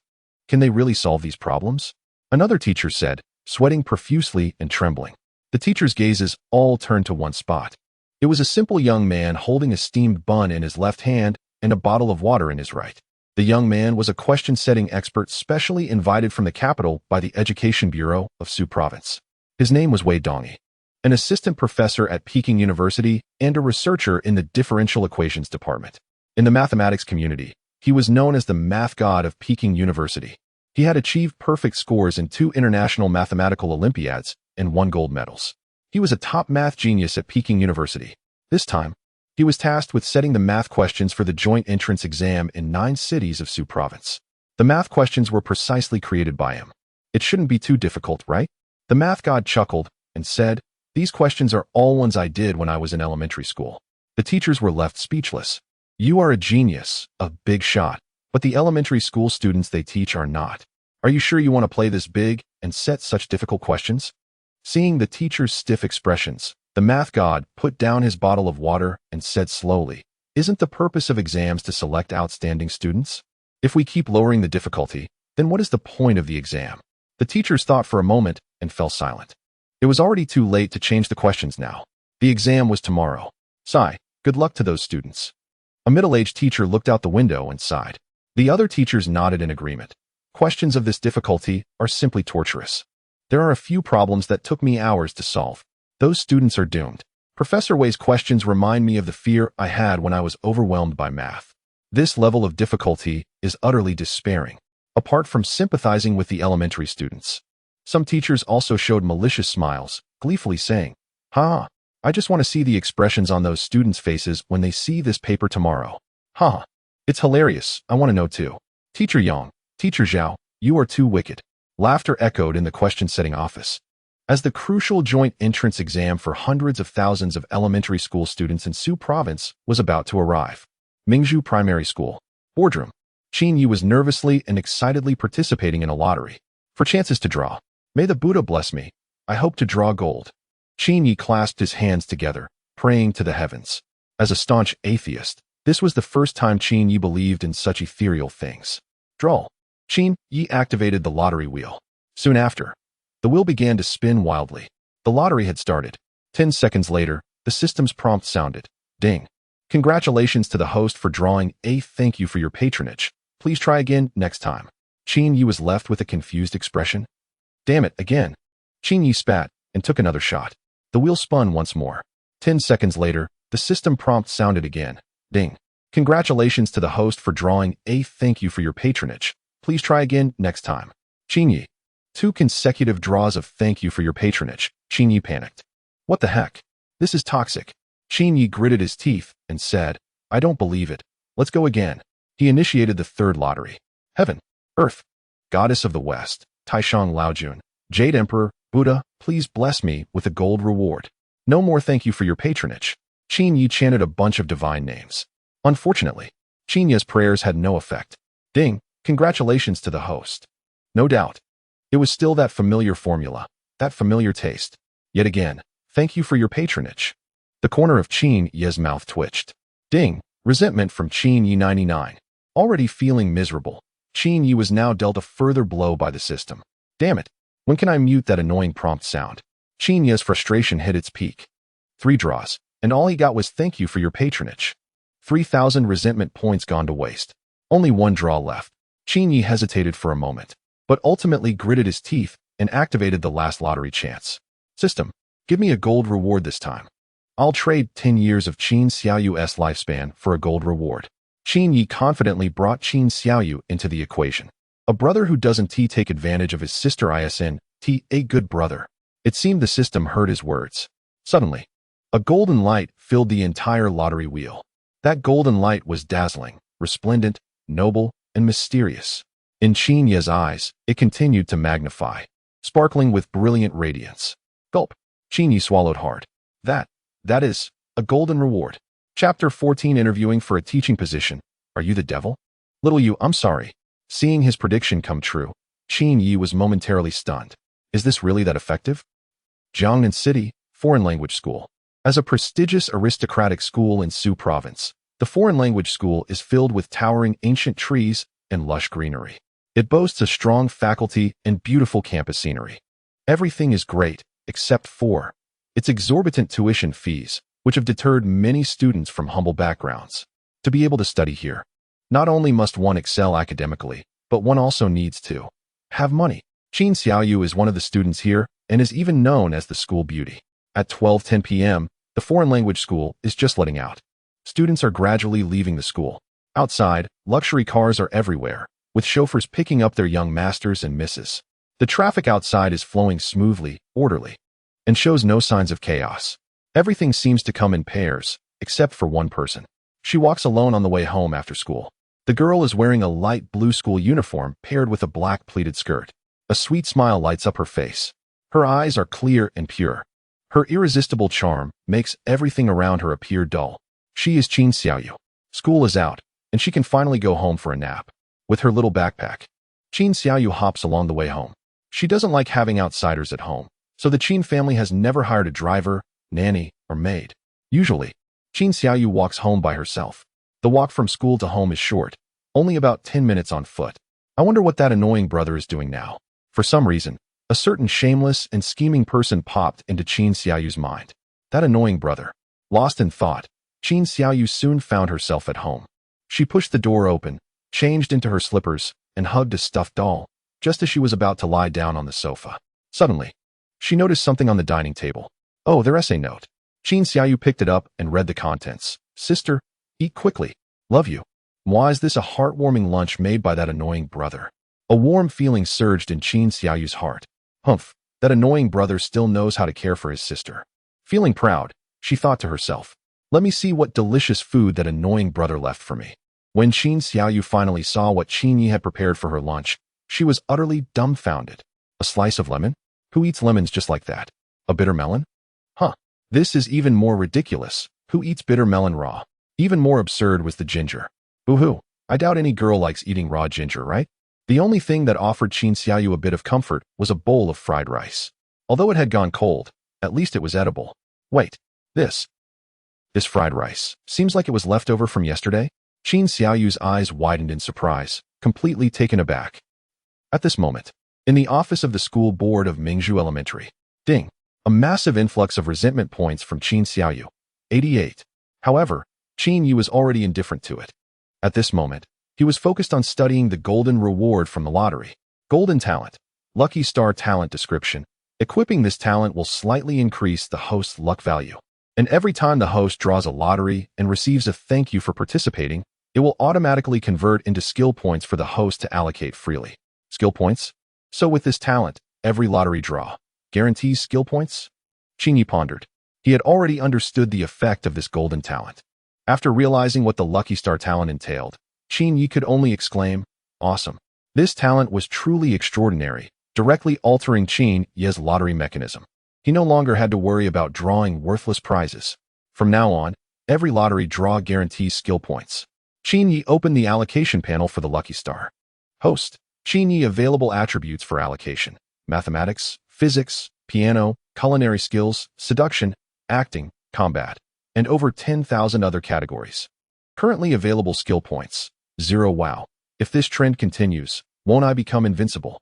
Can they really solve these problems? Another teacher said, sweating profusely and trembling. The teacher's gazes all turned to one spot. It was a simple young man holding a steamed bun in his left hand and a bottle of water in his right. The young man was a question-setting expert specially invited from the capital by the Education Bureau of Su Province. His name was Wei Dongyi, an assistant professor at Peking University and a researcher in the differential equations department. In the mathematics community, he was known as the math god of Peking University. He had achieved perfect scores in 2 international mathematical Olympiads and 1 gold medals. He was a top math genius at Peking University. This time, he was tasked with setting the math questions for the joint entrance exam in 9 cities of Su Province. The math questions were precisely created by him. It shouldn't be too difficult, right? The math god chuckled and said, these questions are all ones I did when I was in elementary school. The teachers were left speechless. You are a genius, a big shot, but the elementary school students they teach are not. Are you sure you want to play this big and set such difficult questions? Seeing the teacher's stiff expressions, the math god put down his bottle of water and said slowly, isn't the purpose of exams to select outstanding students? If we keep lowering the difficulty, then what is the point of the exam? The teachers thought for a moment and fell silent. It was already too late to change the questions now. The exam was tomorrow. Sigh, good luck to those students. A middle-aged teacher looked out the window and sighed. The other teachers nodded in agreement. Questions of this difficulty are simply torturous. There are a few problems that took me hours to solve. Those students are doomed. Professor Wei's questions remind me of the fear I had when I was overwhelmed by math. This level of difficulty is utterly despairing, apart from sympathizing with the elementary students. Some teachers also showed malicious smiles, gleefully saying, ha, I just want to see the expressions on those students' faces when they see this paper tomorrow. Ha, it's hilarious, I want to know too. Teacher Yang, Teacher Zhao, you are too wicked. Laughter echoed in the question-setting office. As the crucial joint entrance exam for hundreds of thousands of elementary school students in Su Province was about to arrive. Mingzhu Primary School. Boardroom. Qin Yi was nervously and excitedly participating in a lottery. For chances to draw. May the Buddha bless me. I hope to draw gold. Qin Yi clasped his hands together, praying to the heavens. As a staunch atheist, this was the first time Qin Yi believed in such ethereal things. Draw. Qin Yi activated the lottery wheel. Soon after, the wheel began to spin wildly. The lottery had started. 10 seconds later, the system's prompt sounded. Ding. Congratulations to the host for drawing a thank you for your patronage. Please try again next time. Qin Yi was left with a confused expression. Damn it, again. Qin Yi spat and took another shot. The wheel spun once more. 10 seconds later, the system prompt sounded again. Ding. Congratulations to the host for drawing a thank you for your patronage. Please try again next time. Qin Yi. 2 consecutive draws of thank you for your patronage. Qin Yi panicked. What the heck? This is toxic. Qin Yi gritted his teeth and said, I don't believe it. Let's go again. He initiated the 3rd lottery. Heaven, Earth, Goddess of the West, Taishang Laojun, Jade Emperor, Buddha, please bless me with a gold reward. No more thank you for your patronage. Qin Yi chanted a bunch of divine names. Unfortunately, Qin Yi's prayers had no effect. Ding, congratulations to the host. No doubt. It was still that familiar formula, that familiar taste. Yet again, thank you for your patronage. The corner of Qin Yi's mouth twitched. Ding, resentment from Qin Yi 99. Already feeling miserable, Qin Yi was now dealt a further blow by the system. Damn it, when can I mute that annoying prompt sound? Qin Yi's frustration hit its peak. 3 draws, and all he got was thank you for your patronage. 3,000 resentment points gone to waste. Only 1 draw left. Qin Yi hesitated for a moment, but ultimately gritted his teeth and activated the last lottery chance. System, give me a gold reward this time. I'll trade 10 years of Qin Xiaoyu's lifespan for a gold reward. Qin Yi confidently brought Qin Xiaoyu into the equation. A brother who doesn't take advantage of his sister isn't a good brother. It seemed the system heard his words. Suddenly, a golden light filled the entire lottery wheel. That golden light was dazzling, resplendent, noble, and mysterious. In Qin Yi's eyes, it continued to magnify, sparkling with brilliant radiance. Gulp. Qin Yi swallowed hard. That is, a golden reward. Chapter 14, Interviewing for a Teaching Position. Are you the devil? Little Yu, I'm sorry. Seeing his prediction come true, Qin Yi was momentarily stunned. Is this really that effective? Jiangnan City, Foreign Language School. As a prestigious aristocratic school in Su Province, the Foreign Language School is filled with towering ancient trees and lush greenery. It boasts a strong faculty and beautiful campus scenery. Everything is great, except for its exorbitant tuition fees, which have deterred many students from humble backgrounds. To be able to study here, not only must one excel academically, but one also needs to have money. Qin Xiaoyu is one of the students here and is even known as the school beauty. At 12:10 p.m., the Foreign Language School is just letting out. Students are gradually leaving the school. Outside, luxury cars are everywhere, with chauffeurs picking up their young masters and misses. The traffic outside is flowing smoothly, orderly, and shows no signs of chaos. Everything seems to come in pairs, except for one person. She walks alone on the way home after school. The girl is wearing a light blue school uniform paired with a black pleated skirt. A sweet smile lights up her face. Her eyes are clear and pure. Her irresistible charm makes everything around her appear dull. She is Qin Xiaoyu. School is out, and she can finally go home for a nap. With her little backpack, Qin Xiaoyu hops along the way home. She doesn't like having outsiders at home, so the Qin family has never hired a driver, nanny, or maid. Usually, Qin Xiaoyu walks home by herself. The walk from school to home is short, only about 10 minutes on foot. I wonder what that annoying brother is doing now. For some reason, a certain shameless and scheming person popped into Qin Xiaoyu's mind. That annoying brother. Lost in thought, Qin Xiaoyu soon found herself at home. She pushed the door open, changed into her slippers, and hugged a stuffed doll, just as she was about to lie down on the sofa. Suddenly, she noticed something on the dining table. Oh, their essay note. Qin Xiaoyu picked it up and read the contents. Sister, eat quickly. Love you. Why is this a heartwarming lunch made by that annoying brother? A warm feeling surged in Qin Xiaoyu's heart. Humph, that annoying brother still knows how to care for his sister. Feeling proud, she thought to herself, let me see what delicious food that annoying brother left for me. When Qin Xiaoyu finally saw what Qin Yi had prepared for her lunch, she was utterly dumbfounded. A slice of lemon? Who eats lemons just like that? A bitter melon? Huh. This is even more ridiculous. Who eats bitter melon raw? Even more absurd was the ginger. Boo-hoo. I doubt any girl likes eating raw ginger, right? The only thing that offered Qin Xiaoyu a bit of comfort was a bowl of fried rice. Although it had gone cold, at least it was edible. Wait, this fried rice seems like it was left over from yesterday? Qin Xiaoyu's eyes widened in surprise, completely taken aback. At this moment, in the office of the school board of Mingzhu Elementary, ding, a massive influx of resentment points from Qin Xiaoyu. 88. However, Qin Yi was already indifferent to it. At this moment, he was focused on studying the golden reward from the lottery. Golden talent. Lucky star talent description. Equipping this talent will slightly increase the host's luck value. And every time the host draws a lottery and receives a thank you for participating, it will automatically convert into skill points for the host to allocate freely. Skill points? So with this talent, every lottery draw guarantees skill points? Qin Yi pondered. He had already understood the effect of this golden talent. After realizing what the Lucky Star talent entailed, Qin Yi could only exclaim, awesome. This talent was truly extraordinary, directly altering Qin Yi's lottery mechanism. He no longer had to worry about drawing worthless prizes. From now on, every lottery draw guarantees skill points. Qin Yi opened the allocation panel for the Lucky Star. Host. Qin Yi available attributes for allocation. Mathematics, physics, piano, culinary skills, seduction, acting, combat, and over 10,000 other categories. Currently available skill points. 0. Wow. If this trend continues, won't I become invincible?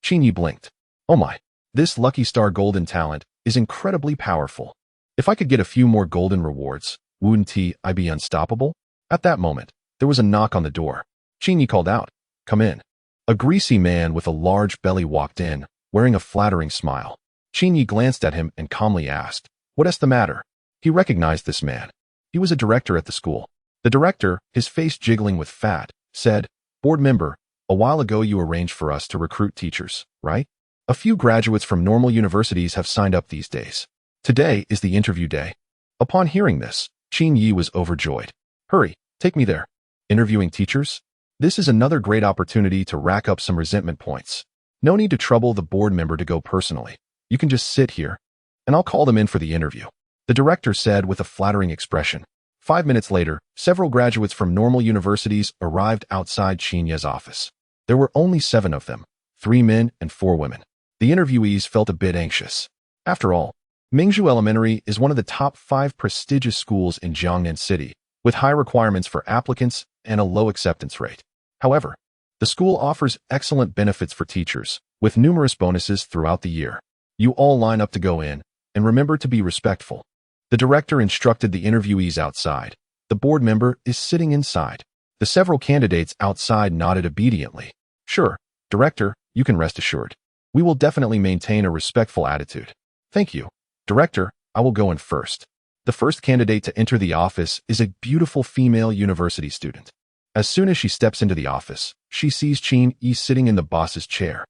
Qin Yi blinked. Oh my. This Lucky Star golden talent is incredibly powerful. If I could get a few more golden rewards, wouldn't I be unstoppable? At that moment, there was a knock on the door. Qin Yi called out, come in. A greasy man with a large belly walked in, wearing a flattering smile. Qin Yi glanced at him and calmly asked, what's the matter? He recognized this man. He was a director at the school. The director, his face jiggling with fat, said, board member, a while ago you arranged for us to recruit teachers, right? A few graduates from normal universities have signed up these days. Today is the interview day. Upon hearing this, Qin Yi was overjoyed. Hurry, take me there. Interviewing teachers? This is another great opportunity to rack up some resentment points. No need to trouble the board member to go personally. You can just sit here, and I'll call them in for the interview. The director said with a flattering expression. 5 minutes later, several graduates from normal universities arrived outside Qin office. There were only 7 of them, 3 men and 4 women. The interviewees felt a bit anxious. After all, Mingzhu Elementary is one of the top 5 prestigious schools in Jiangnan City, with high requirements for applicants and a low acceptance rate. However, the school offers excellent benefits for teachers, with numerous bonuses throughout the year. You all line up to go in, and remember to be respectful. The director instructed the interviewees outside. The board member is sitting inside. The several candidates outside nodded obediently. Sure, director, you can rest assured. We will definitely maintain a respectful attitude. Thank you. Director, I will go in first. The first candidate to enter the office is a beautiful female university student. As soon as she steps into the office, she sees Qin Yi sitting in the boss's chair.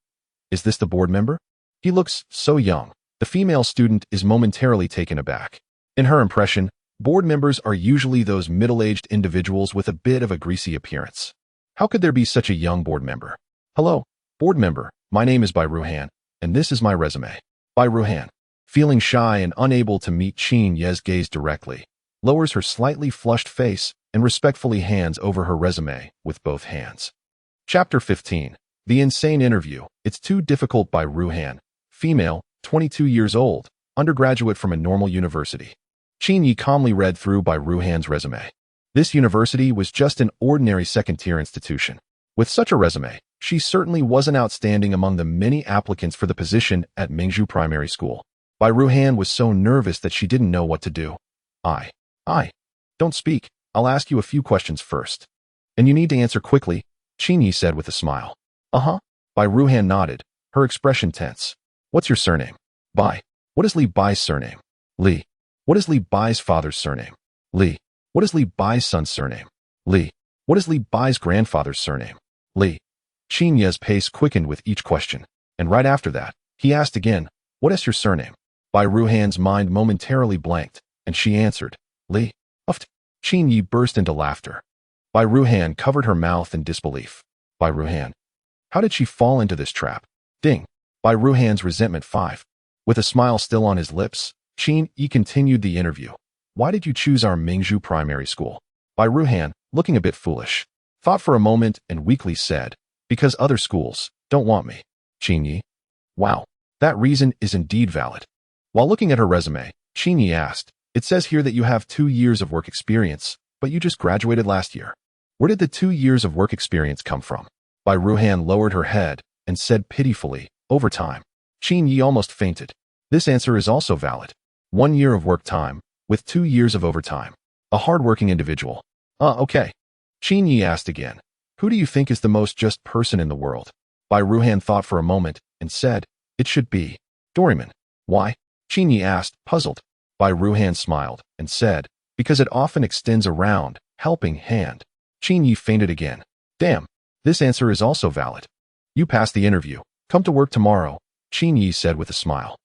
Is this the board member? He looks so young. The female student is momentarily taken aback. In her impression, board members are usually those middle-aged individuals with a bit of a greasy appearance. How could there be such a young board member? Hello, board member, my name is Bai Ruhan, and this is my resume. Bai Ruhan, feeling shy and unable to meet Qin Yi's gaze directly, lowers her slightly flushed face and respectfully hands over her resume with both hands. Chapter 15. The Insane Interview. It's Too Difficult. Bai Ruhan, female, 22 years old, undergraduate from a normal university. Qin Yi calmly read through Bai Ruhan's resume. This university was just an ordinary second-tier institution. With such a resume, she certainly wasn't outstanding among the many applicants for the position at Mingzhu Primary School. Bai Ruhan was so nervous that she didn't know what to do. Don't speak. I'll ask you a few questions first. And you need to answer quickly, Qin Yi said with a smile. Bai Ruhan nodded, her expression tense. What's your surname? Bai. What is Li Bai's surname? Li. What is Li Bai's father's surname? Li. What is Li Bai's son's surname? Li. What is Li Bai's grandfather's surname? Li. Qin Yi's pace quickened with each question, and right after that, he asked again, what is your surname? Bai Ruhan's mind momentarily blanked, and she answered, Li. Uft. Qin Yi burst into laughter. Bai Ruhan covered her mouth in disbelief. Bai Ruhan. How did she fall into this trap? Ding. Bai Ruhan's resentment 5. With a smile still on his lips, Qin Yi continued the interview. Why did you choose our Mingzhu Primary School? Bai Ruhan, looking a bit foolish, thought for a moment and weakly said, because other schools don't want me. Qin Yi. Wow, that reason is indeed valid. While looking at her resume, Qin Yi asked, it says here that you have 2 years of work experience, but you just graduated last year. Where did the 2 years of work experience come from? Bai Ruhan lowered her head and said pitifully, overtime. Qin Yi almost fainted. This answer is also valid. 1 year of work time, with 2 years of overtime. A hard-working individual. Okay. Qin Yi asked again, who do you think is the most just person in the world? Bai Ruhan thought for a moment and said, it should be Doraemon. Why? Qin Yi asked, puzzled. Bai Ruhan smiled and said, because it often extends a round, helping hand. Qin Yi fainted again. Damn, this answer is also valid. You passed the interview. Come to work tomorrow, Qin Yi said with a smile.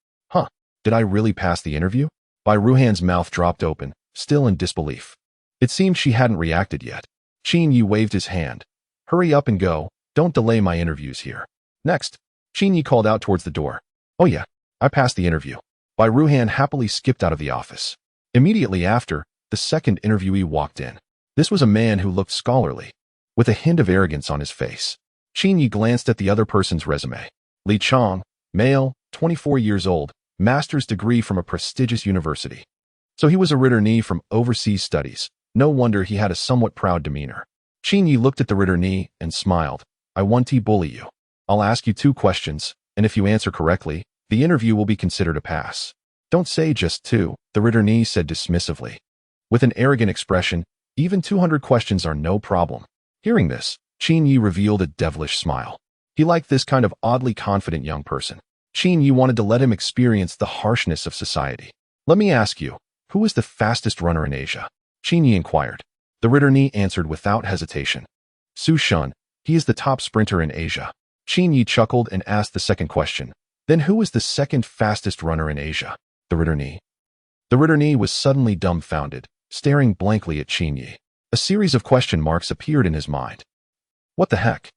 Did I really pass the interview? Bai Ruhan's mouth dropped open, still in disbelief. It seemed she hadn't reacted yet. Qin Yi waved his hand. Hurry up and go, don't delay my interviews here. Next, Qin Yi called out towards the door. Oh yeah, I passed the interview. Bai Ruhan happily skipped out of the office. Immediately after, the second interviewee walked in. This was a man who looked scholarly, with a hint of arrogance on his face. Qin Yi glanced at the other person's resume. Li Chang, male, 24 years old, master's degree from a prestigious university. So he was a returnee from overseas studies. No wonder he had a somewhat proud demeanor. Qin Yi looked at the returnee and smiled. I won't bully you. I'll ask you 2 questions, and if you answer correctly, the interview will be considered a pass. Don't say just 2, the returnee said dismissively. With an arrogant expression, even 200 questions are no problem. Hearing this, Qin Yi revealed a devilish smile. He liked this kind of oddly confident young person. Qin Yi wanted to let him experience the harshness of society. Let me ask you, who is the fastest runner in Asia? Qin Yi inquired. The returnee answered without hesitation. Su Shun, he is the top sprinter in Asia. Qin Yi chuckled and asked the second question. Then who is the second fastest runner in Asia? The returnee. The returnee was suddenly dumbfounded, staring blankly at Qin Yi. A series of question marks appeared in his mind. What the heck?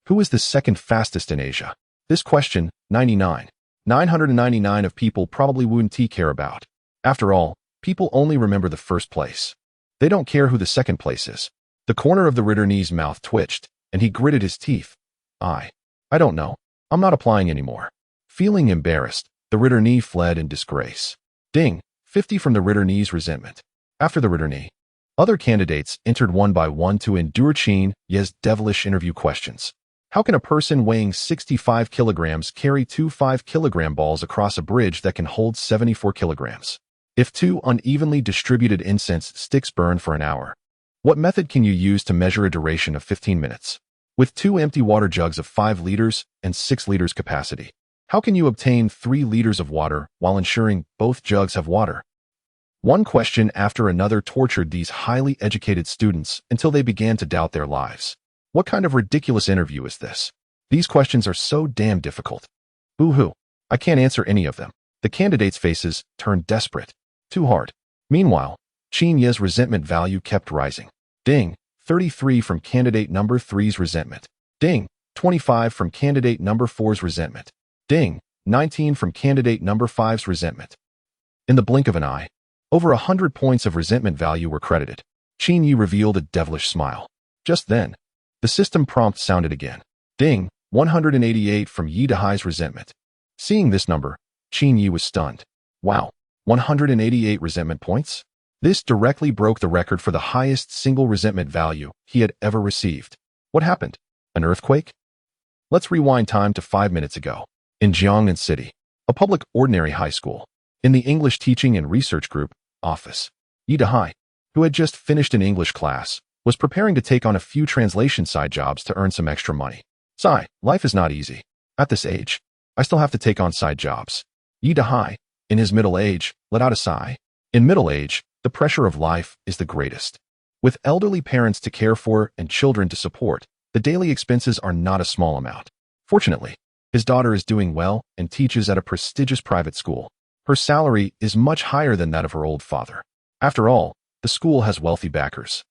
Who is the second fastest in Asia? This question, 999 of people probably wouldn't care about. After all, people only remember the first place. They don't care who the second place is. The corner of the returnee mouth twitched, and he gritted his teeth. I don't know. I'm not applying anymore. Feeling embarrassed, the returnee fled in disgrace. Ding, 50 from the returnee's resentment. After the returnee, other candidates entered one by one to endure Qin Ye's devilish interview questions. How can a person weighing 65 kilograms carry two 5-kilogram balls across a bridge that can hold 74 kilograms? If two unevenly distributed incense sticks burn for an hour, what method can you use to measure a duration of 15 minutes? With two empty water jugs of 5 liters and 6 liters capacity, how can you obtain 3 liters of water while ensuring both jugs have water? One question after another tortured these highly educated students until they began to doubt their lives. What kind of ridiculous interview is this? These questions are so damn difficult. Boo-hoo. I can't answer any of them. The candidates' faces turned desperate. Too hard. Meanwhile, Qin Ye's resentment value kept rising. Ding, 33 from candidate number 3's resentment. Ding, 25 from candidate number 4's resentment. Ding, 19 from candidate number 5's resentment. In the blink of an eye, over 100 points of resentment value were credited. Qin Ye revealed a devilish smile. Just then, the system prompt sounded again. Ding, 188 from Yi Dehai's resentment. Seeing this number, Qin Ye was stunned. Wow, 188 resentment points? This directly broke the record for the highest single resentment value he had ever received. What happened? An earthquake? Let's rewind time to 5 minutes ago. In Jiangnan City, a public ordinary high school. In the English Teaching and Research Group office, Yi Dehai, who had just finished an English class, was preparing to take on a few translation side jobs to earn some extra money. Sigh, life is not easy. At this age, I still have to take on side jobs. Yi Dehai, in his middle age, let out a sigh. In middle age, the pressure of life is the greatest. With elderly parents to care for and children to support, the daily expenses are not a small amount. Fortunately, his daughter is doing well and teaches at a prestigious private school. Her salary is much higher than that of her old father. After all, the school has wealthy backers,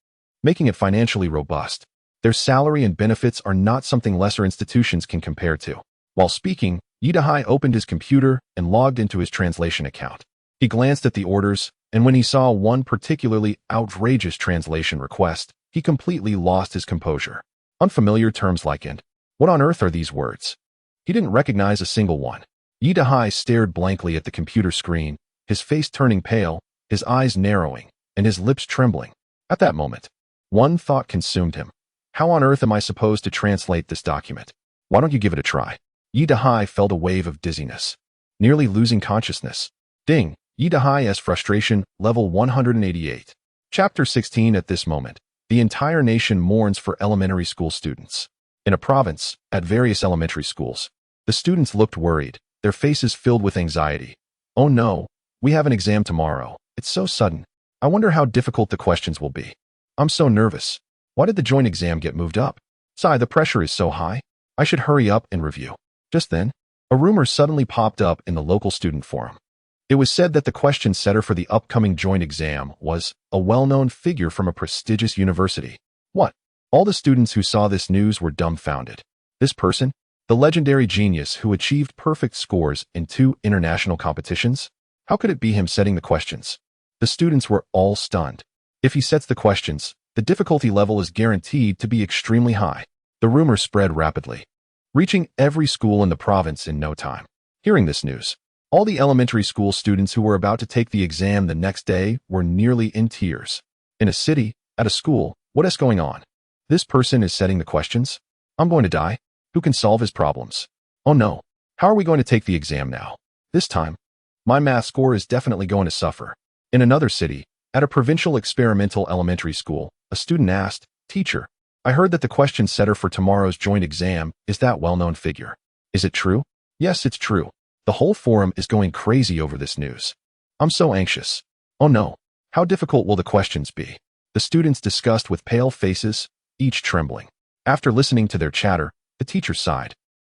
making it financially robust. Their salary and benefits are not something lesser institutions can compare to. While speaking, Yi Dehai opened his computer and logged into his translation account. He glanced at the orders, and when he saw one particularly outrageous translation request, he completely lost his composure. Unfamiliar terms like "and." What on earth are these words? He didn't recognize a single one. Yi Dehai stared blankly at the computer screen, his face turning pale, his eyes narrowing, and his lips trembling. At that moment, one thought consumed him. How on earth am I supposed to translate this document? Why don't you give it a try? Yi Dehai felt a wave of dizziness, nearly losing consciousness. Ding, Yi Dehai's frustration, level 188. Chapter 16. At this moment, the entire nation mourns for elementary school students. In a province, at various elementary schools, the students looked worried, their faces filled with anxiety. Oh no, we have an exam tomorrow. It's so sudden. I wonder how difficult the questions will be. I'm so nervous. Why did the joint exam get moved up? Sigh, the pressure is so high. I should hurry up and review. Just then, a rumor suddenly popped up in the local student forum. It was said that the question setter for the upcoming joint exam was a well-known figure from a prestigious university. What? All the students who saw this news were dumbfounded. This person? The legendary genius who achieved perfect scores in 2 international competitions? How could it be him setting the questions? The students were all stunned. If he sets the questions, the difficulty level is guaranteed to be extremely high. The rumor spread rapidly, reaching every school in the province in no time. Hearing this news, all the elementary school students who were about to take the exam the next day were nearly in tears. In a city, at a school, what is going on? This person is setting the questions? I'm going to die. Who can solve his problems? Oh no, how are we going to take the exam now? This time, my math score is definitely going to suffer. In another city, at a provincial experimental elementary school, a student asked, "Teacher, I heard that the question setter for tomorrow's joint exam is that well-known figure. Is it true?" "Yes, it's true. The whole forum is going crazy over this news. I'm so anxious. Oh no, how difficult will the questions be?" The students discussed with pale faces, each trembling. After listening to their chatter, the teacher sighed,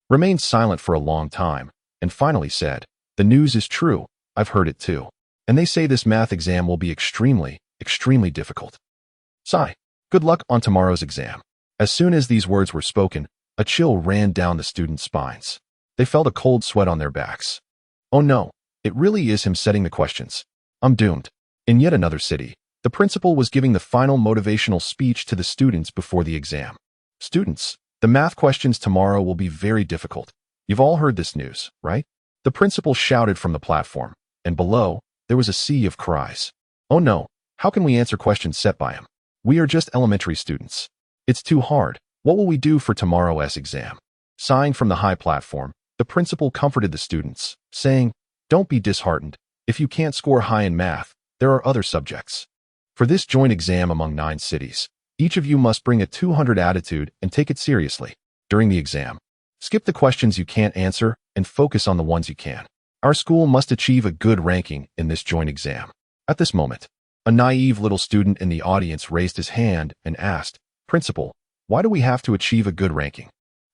remained silent for a long time, and finally said, "The news is true. I've heard it too. And they say this math exam will be extremely, extremely difficult. Sigh. Good luck on tomorrow's exam." As soon as these words were spoken, a chill ran down the students' spines. They felt a cold sweat on their backs. Oh no, it really is him setting the questions. I'm doomed. In yet another city, The principal was giving the final motivational speech to the students before the exam. Students, the math questions tomorrow will be very difficult. You've all heard this news, right? The principal shouted from the platform, and below, there was a sea of cries. Oh no, how can we answer questions set by him? We are just elementary students. It's too hard. What will we do for tomorrow's exam? Sighing from the high platform, the principal comforted the students, saying, "Don't be disheartened. If you can't score high in math, there are other subjects. For this joint exam among 9 cities, each of you must bring a 200 attitude and take it seriously. During the exam, skip the questions you can't answer and focus on the ones you can. Our school must achieve a good ranking in this joint exam." At this moment, a naive little student in the audience raised his hand and asked, "Principal, why do we have to achieve a good ranking?"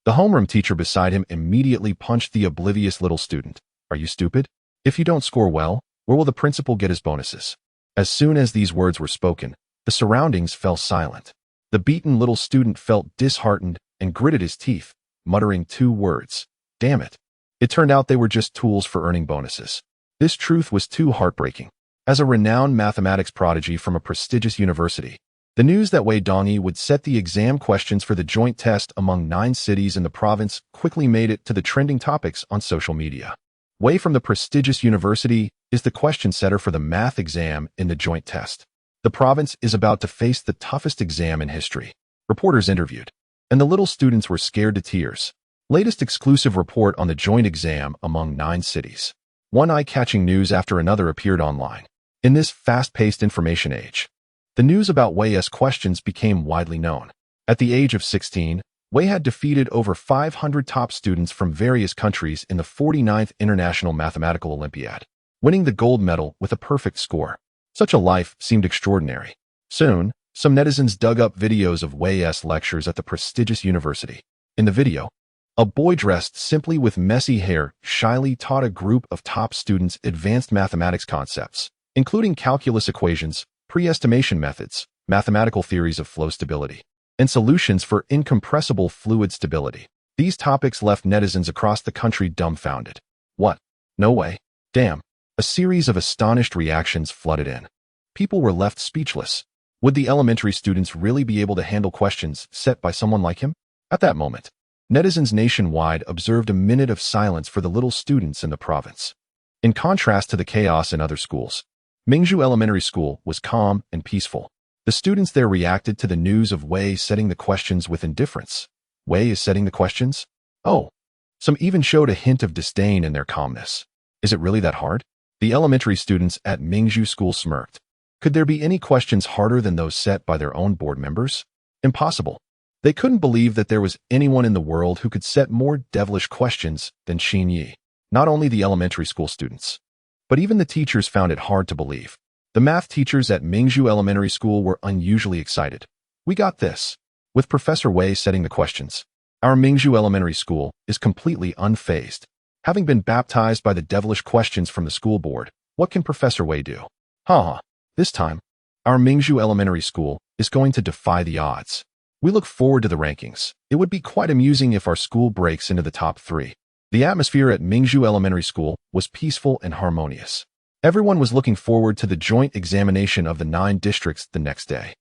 The homeroom teacher beside him immediately punched the oblivious little student. "Are you stupid? If you don't score well, where will the principal get his bonuses?" As soon as these words were spoken, the surroundings fell silent. The beaten little student felt disheartened and gritted his teeth, muttering 2 words, "Damn it." It turned out they were just tools for earning bonuses. This truth was too heartbreaking. As a renowned mathematics prodigy from a prestigious university, the news that Wei Dongyi would set the exam questions for the joint test among 9 cities in the province quickly made it to the trending topics on social media. Wei from the prestigious university is the question setter for the math exam in the joint test. The province is about to face the toughest exam in history. Reporters interviewed, and the little students were scared to tears. Latest exclusive report on the joint exam among 9 cities. One eye-catching news after another appeared online. In this fast-paced information age, the news about Wei's questions became widely known. At the age of 16, Wei had defeated over 500 top students from various countries in the 49th International Mathematical Olympiad, winning the gold medal with a perfect score. Such a life seemed extraordinary. Soon, some netizens dug up videos of Wei's lectures at the prestigious university. In the video, a boy dressed simply with messy hair shyly taught a group of top students advanced mathematics concepts, including calculus equations, pre-estimation methods, mathematical theories of flow stability, and solutions for incompressible fluid stability. These topics left netizens across the country dumbfounded. What? No way. Damn. A series of astonished reactions flooded in. People were left speechless. Would the elementary students really be able to handle questions set by someone like him? At that moment, netizens nationwide observed a minute of silence for the little students in the province. In contrast to the chaos in other schools, Mingzhu Elementary School was calm and peaceful. The students there reacted to the news of Wei setting the questions with indifference. Wei is setting the questions? Oh. Some even showed a hint of disdain in their calmness. Is it really that hard? The elementary students at Mingzhu School smirked. Could there be any questions harder than those set by their own board members? Impossible. They couldn't believe that there was anyone in the world who could set more devilish questions than Xin Yi. Not only the elementary school students, but even the teachers found it hard to believe. The math teachers at Mingzhu Elementary School were unusually excited. "We got this." With Professor Wei setting the questions, our Mingzhu Elementary School is completely unfazed. Having been baptized by the devilish questions from the school board, what can Professor Wei do? Ha! This time, our Mingzhu Elementary School is going to defy the odds. We look forward to the rankings. It would be quite amusing if our school breaks into the top 3. The atmosphere at Mingzhu Elementary School was peaceful and harmonious. Everyone was looking forward to the joint examination of the 9 districts the next day.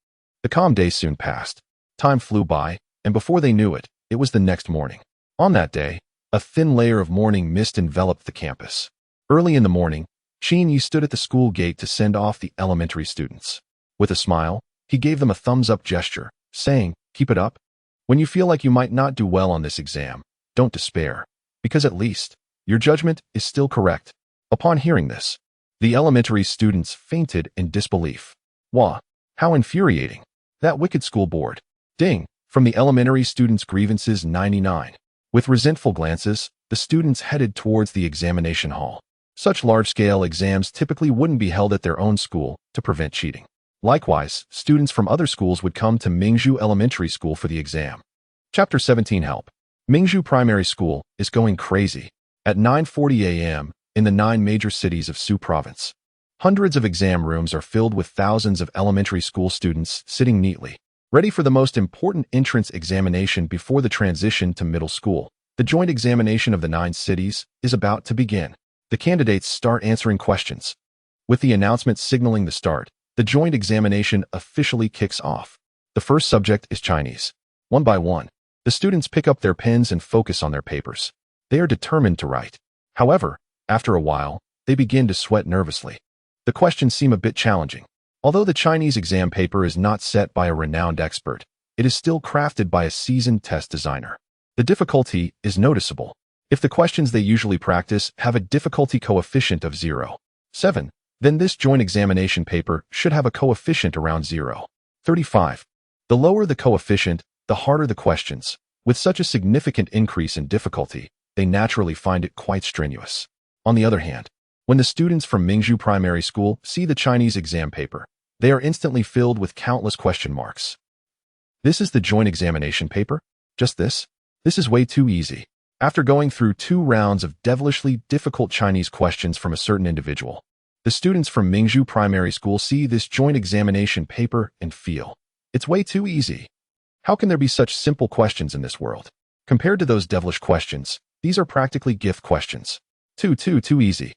The calm day soon passed. Time flew by, and before they knew it, it was the next morning. On that day, a thin layer of morning mist enveloped the campus. Early in the morning, Xin Yi stood at the school gate to send off the elementary students. With a smile, he gave them a thumbs-up gesture, saying, "Keep it up. When you feel like you might not do well on this exam, don't despair, because at least, your judgment is still correct." Upon hearing this, the elementary students fainted in disbelief. Wah! How infuriating. That wicked school board. Ding! From the elementary students' grievances 99. With resentful glances, the students headed towards the examination hall. Such large-scale exams typically wouldn't be held at their own school to prevent cheating. Likewise, students from other schools would come to Mingzhu Elementary School for the exam. Chapter 17 Help. Mingzhu Primary School is going crazy. At 9:40 a.m., in the 9 major cities of Su Province, hundreds of exam rooms are filled with thousands of elementary school students sitting neatly, ready for the most important entrance examination before the transition to middle school. The joint examination of the 9 cities is about to begin. The candidates start answering questions. With the announcement signaling the start, The joint examination officially kicks off. The first subject is Chinese. One by one, the students pick up their pens and focus on their papers. They are determined to write. However, after a while, they begin to sweat nervously. The questions seem a bit challenging. Although the Chinese exam paper is not set by a renowned expert, it is still crafted by a seasoned test designer. The difficulty is noticeable. If the questions they usually practice have a difficulty coefficient of 0.7, then this joint examination paper should have a coefficient around 0.35. The lower the coefficient, the harder the questions. With such a significant increase in difficulty, they naturally find it quite strenuous. On the other hand, when the students from Mingzhu Primary School see the Chinese exam paper, they are instantly filled with countless question marks. This is the joint examination paper? Just this? This is way too easy. After going through 2 rounds of devilishly difficult Chinese questions from a certain individual, the students from Mingzhu Primary School see this joint examination paper and feel, it's way too easy. How can there be such simple questions in this world? Compared to those devilish questions, these are practically gift questions. Too easy.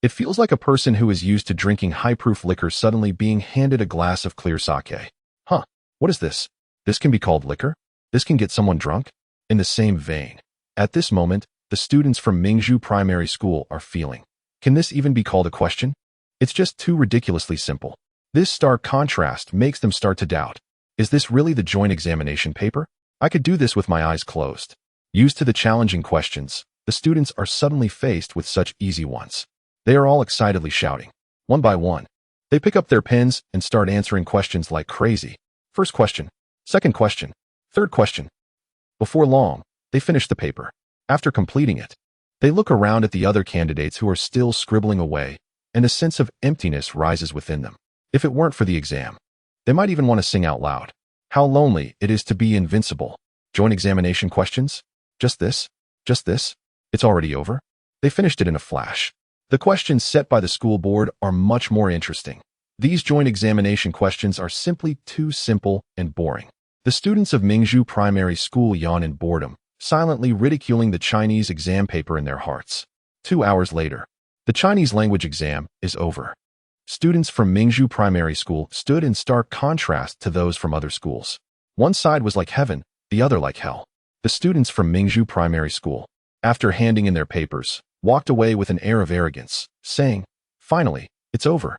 It feels like a person who is used to drinking high-proof liquor suddenly being handed a glass of clear sake. Huh, what is this? This can be called liquor? This can get someone drunk? In the same vein, at this moment, the students from Mingzhu Primary School are feeling, can this even be called a question? It's just too ridiculously simple. This stark contrast makes them start to doubt. Is this really the joint examination paper? I could do this with my eyes closed. Used to the challenging questions, the students are suddenly faced with such easy ones. They are all excitedly shouting. One by one, they pick up their pens and start answering questions like crazy. First question, second question, third question. Before long, they finish the paper. After completing it, they look around at the other candidates who are still scribbling away, and a sense of emptiness rises within them. If it weren't for the exam, they might even want to sing out loud. How lonely it is to be invincible. Joint examination questions? Just this? Just this? It's already over? They finished it in a flash. The questions set by the school board are much more interesting. These joint examination questions are simply too simple and boring. The students of Mingzhu Primary School yawn in boredom, silently ridiculing the Chinese exam paper in their hearts. 2 hours later, the Chinese language exam is over. Students from Mingzhu Primary School stood in stark contrast to those from other schools. One side was like heaven, the other like hell. The students from Mingzhu Primary School, after handing in their papers, walked away with an air of arrogance, saying, "Finally, it's over.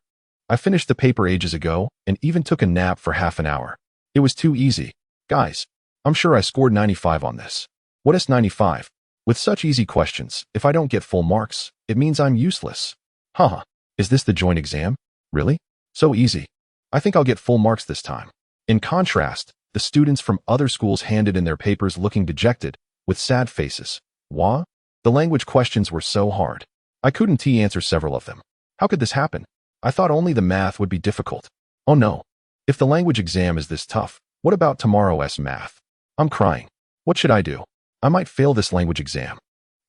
I finished the paper ages ago and even took a nap for half an hour. It was too easy. Guys, I'm sure I scored 95 on this. What is 95? With such easy questions, if I don't get full marks, it means I'm useless. Haha, is this the joint exam? Really? So easy. I think I'll get full marks this time." In contrast, the students from other schools handed in their papers looking dejected, with sad faces. Why? The language questions were so hard. I couldn't answer several of them. How could this happen? I thought only the math would be difficult. Oh no. If the language exam is this tough, what about tomorrow's math? I'm crying. What should I do? I might fail this language exam.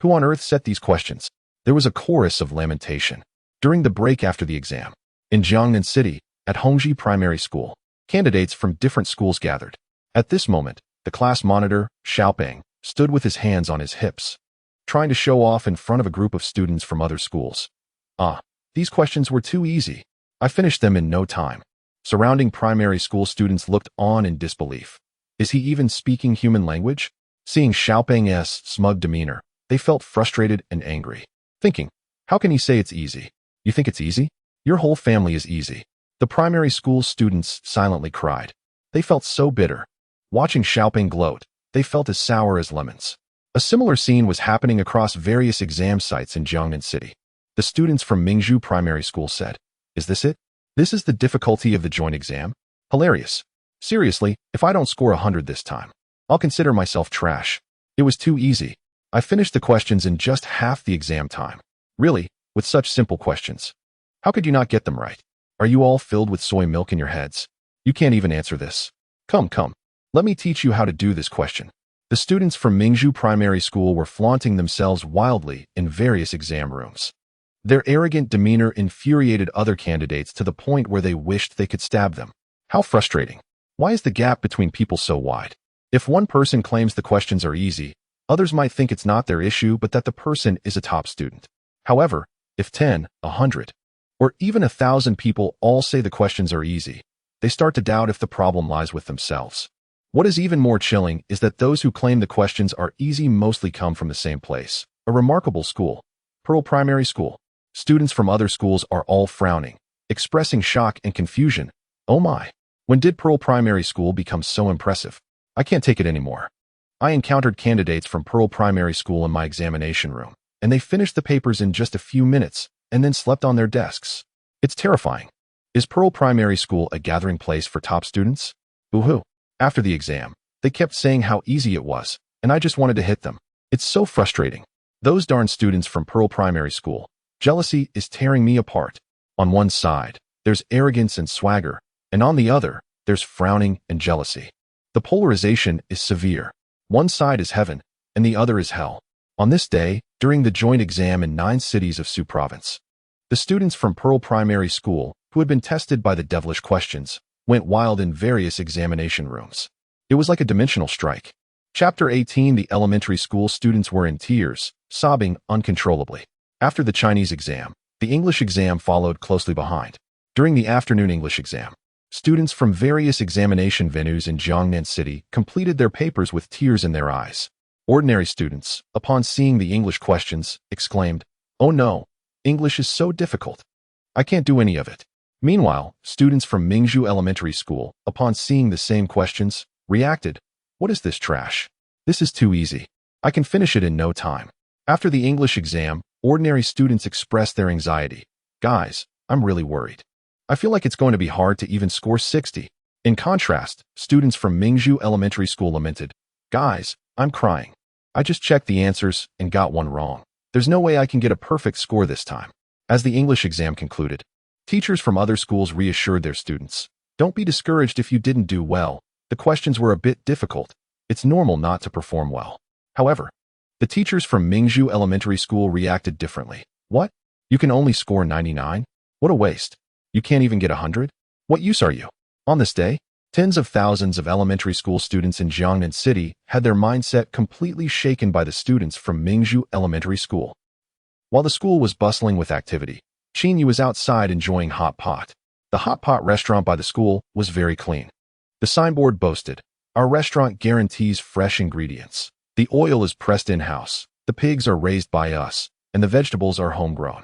Who on earth set these questions? There was a chorus of lamentation. During the break after the exam, in Jiangnan City, at Hongji Primary School, candidates from different schools gathered. At this moment, the class monitor, Xiaoping, stood with his hands on his hips, trying to show off in front of a group of students from other schools. These questions were too easy. I finished them in no time. Surrounding primary school students looked on in disbelief. Is he even speaking human language? Seeing Xiaoping's smug demeanor, they felt frustrated and angry, thinking, how can he say it's easy? You think it's easy? Your whole family is easy. The primary school students silently cried. They felt so bitter. Watching Xiaoping gloat, they felt as sour as lemons. A similar scene was happening across various exam sites in Jiangnan City. The students from Mingzhu Primary School said, "Is this it? This is the difficulty of the joint exam? Hilarious. Seriously, if I don't score 100 this time, I'll consider myself trash. It was too easy. I finished the questions in just half the exam time. Really, with such simple questions. How could you not get them right? Are you all filled with soy milk in your heads? You can't even answer this. Come. Let me teach you how to do this question." The students from Mingzhu Primary School were flaunting themselves wildly in various exam rooms. Their arrogant demeanor infuriated other candidates to the point where they wished they could stab them. How frustrating. Why is the gap between people so wide? If one person claims the questions are easy, others might think it's not their issue but that the person is a top student. However, if 10, 100, where even 1,000 people all say the questions are easy, they start to doubt if the problem lies with themselves. What is even more chilling is that those who claim the questions are easy mostly come from the same place, a remarkable school, Pearl Primary School. Students from other schools are all frowning, expressing shock and confusion. Oh my! When did Pearl Primary School become so impressive? I can't take it anymore. I encountered candidates from Pearl Primary School in my examination room, and they finished the papers in just a few minutes and then slept on their desks. It's terrifying. Is Pearl Primary School a gathering place for top students? Boo-hoo. After the exam, they kept saying how easy it was, and I just wanted to hit them. It's so frustrating. Those darn students from Pearl Primary School. Jealousy is tearing me apart. On one side, there's arrogance and swagger, and on the other, there's frowning and jealousy. The polarization is severe. One side is heaven, and the other is hell. On this day, during the joint exam in 9 cities of Sioux Province, the students from Pearl Primary School, who had been tested by the devilish questions, went wild in various examination rooms. It was like a dimensional strike. Chapter 18. The elementary school students were in tears, sobbing uncontrollably. After the Chinese exam, the English exam followed closely behind. During the afternoon English exam, students from various examination venues in Jiangnan City completed their papers with tears in their eyes. Ordinary students, upon seeing the English questions, exclaimed, "Oh no, English is so difficult. I can't do any of it." Meanwhile, students from Mingzhu Elementary School, upon seeing the same questions, reacted, "What is this trash? This is too easy. I can finish it in no time." After the English exam, ordinary students expressed their anxiety. "Guys, I'm really worried. I feel like it's going to be hard to even score 60. In contrast, students from Mingzhu Elementary School lamented, "Guys, I'm crying. I just checked the answers and got one wrong. There's no way I can get a perfect score this time." As the English exam concluded, teachers from other schools reassured their students, "Don't be discouraged if you didn't do well. The questions were a bit difficult. It's normal not to perform well." However, the teachers from Mingzhu Elementary School reacted differently. "What? You can only score 99? What a waste. You can't even get 100? What use are you?" On this day, tens of thousands of elementary school students in Jiangnan City had their mindset completely shaken by the students from Mingzhu Elementary School. While the school was bustling with activity, Qinyi was outside enjoying hot pot. The hot pot restaurant by the school was very clean. The signboard boasted, "Our restaurant guarantees fresh ingredients. The oil is pressed in-house, the pigs are raised by us, and the vegetables are homegrown."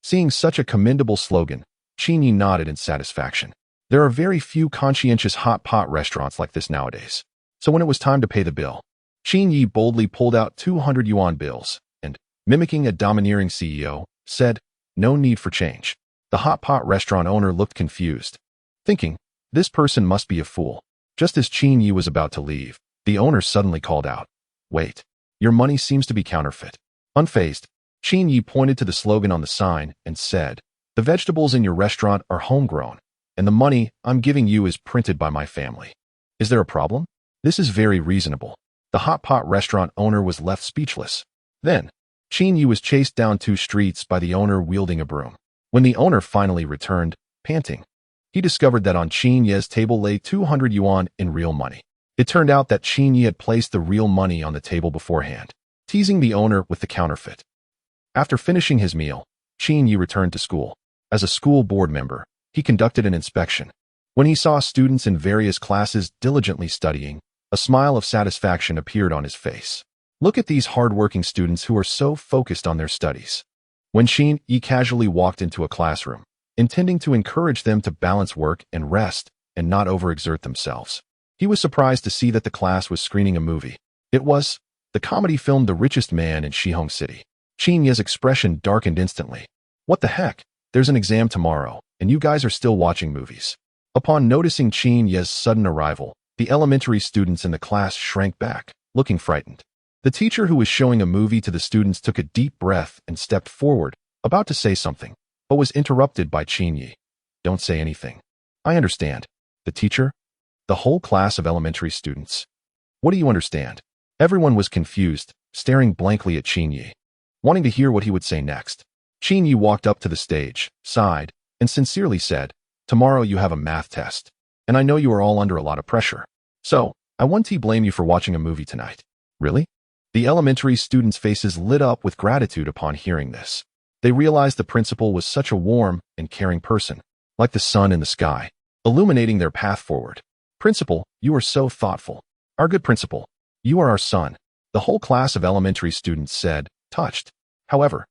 Seeing such a commendable slogan, Qinyi nodded in satisfaction. There are very few conscientious hot pot restaurants like this nowadays. So when it was time to pay the bill, Qinyi boldly pulled out 200 yuan bills and, mimicking a domineering CEO, said, "No need for change." The hot pot restaurant owner looked confused, thinking, "This person must be a fool." Just as Qinyi was about to leave, the owner suddenly called out, "Wait, your money seems to be counterfeit." Unfazed, Qinyi pointed to the slogan on the sign and said, "The vegetables in your restaurant are homegrown, and the money I'm giving you is printed by my family. Is there a problem? This is very reasonable." The hot pot restaurant owner was left speechless. Then, Qinyi was chased down 2 streets by the owner wielding a broom. When the owner finally returned, panting, he discovered that on Qinyi's table lay 200 yuan in real money. It turned out that Qinyi had placed the real money on the table beforehand, teasing the owner with the counterfeit. After finishing his meal, Qinyi returned to school. As a school board member, he conducted an inspection. When he saw students in various classes diligently studying, a smile of satisfaction appeared on his face. Look at these hard-working students who are so focused on their studies. When Qinyi casually walked into a classroom, intending to encourage them to balance work and rest and not overexert themselves, he was surprised to see that the class was screening a movie. It was the comedy film The Richest Man in Shihong City. Qinyi's expression darkened instantly. "What the heck? There's an exam tomorrow, and you guys are still watching movies." Upon noticing Qinyi's sudden arrival, the elementary students in the class shrank back, looking frightened. The teacher who was showing a movie to the students took a deep breath and stepped forward, about to say something, but was interrupted by Qinyi. "Don't say anything. I understand." The teacher? The whole class of elementary students. "What do you understand?" Everyone was confused, staring blankly at Qinyi, wanting to hear what he would say next. Qinyi walked up to the stage, sighed, and sincerely said, "Tomorrow you have a math test, and I know you are all under a lot of pressure. So, I won't blame you for watching a movie tonight." "Really?" The elementary students' faces lit up with gratitude upon hearing this. They realized the principal was such a warm and caring person, like the sun in the sky, illuminating their path forward. Principal, you are so thoughtful. Our good principal, you are our son, the whole class of elementary students said, touched. However,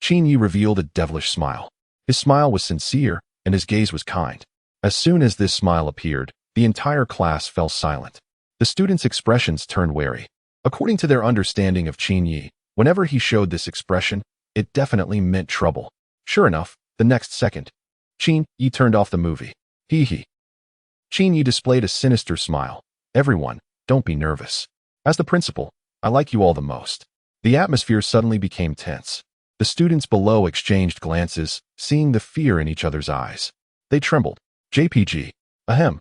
Qin Yi revealed a devilish smile. His smile was sincere, and his gaze was kind. As soon as this smile appeared, the entire class fell silent. The students' expressions turned wary. According to their understanding of Qin Yi, whenever he showed this expression, it definitely meant trouble. Sure enough, the next second, Qin Yi turned off the movie. Hee hee. Qin Yi displayed a sinister smile. Everyone, don't be nervous. As the principal, I like you all the most. The atmosphere suddenly became tense. The students below exchanged glances, seeing the fear in each other's eyes. They trembled. JPG. Ahem.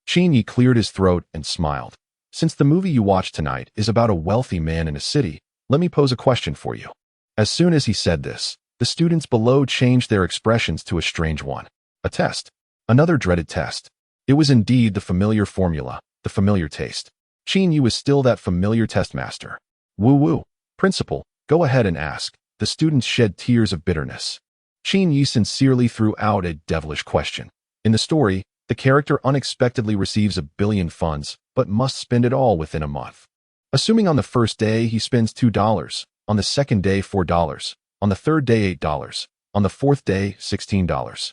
Qin Yi cleared his throat and smiled. Since the movie you watched tonight is about a wealthy man in a city, let me pose a question for you. As soon as he said this, the students below changed their expressions to a strange one. A test. Another dreaded test. It was indeed the familiar formula, the familiar taste. Qin Yi was still that familiar test master. Woo-woo. Principal, go ahead and ask. The students shed tears of bitterness. Qin Yi sincerely threw out a devilish question. In the story, the character unexpectedly receives $1 billion funds, but must spend it all within a month. Assuming on the first day he spends $2, on the second day $4, on the third day $8, on the fourth day $16.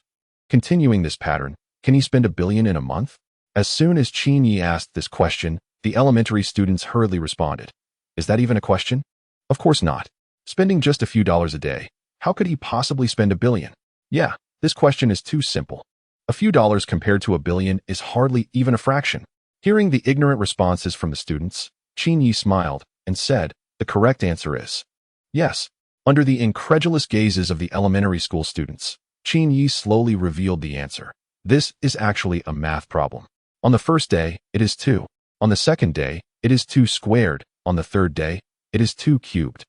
Continuing this pattern, can he spend $1 billion in a month? As soon as Qin Yi asked this question, the elementary students hurriedly responded. Is that even a question? Of course not. Spending just a few dollars a day, how could he possibly spend $1 billion? Yeah, this question is too simple. A few dollars compared to $1 billion is hardly even a fraction. Hearing the ignorant responses from the students, Qin Yi smiled and said, the correct answer is yes. Under the incredulous gazes of the elementary school students, Qin Yi slowly revealed the answer. This is actually a math problem. On the first day, it is 2. On the second day, it is 2 squared. On the third day, it is 2 cubed.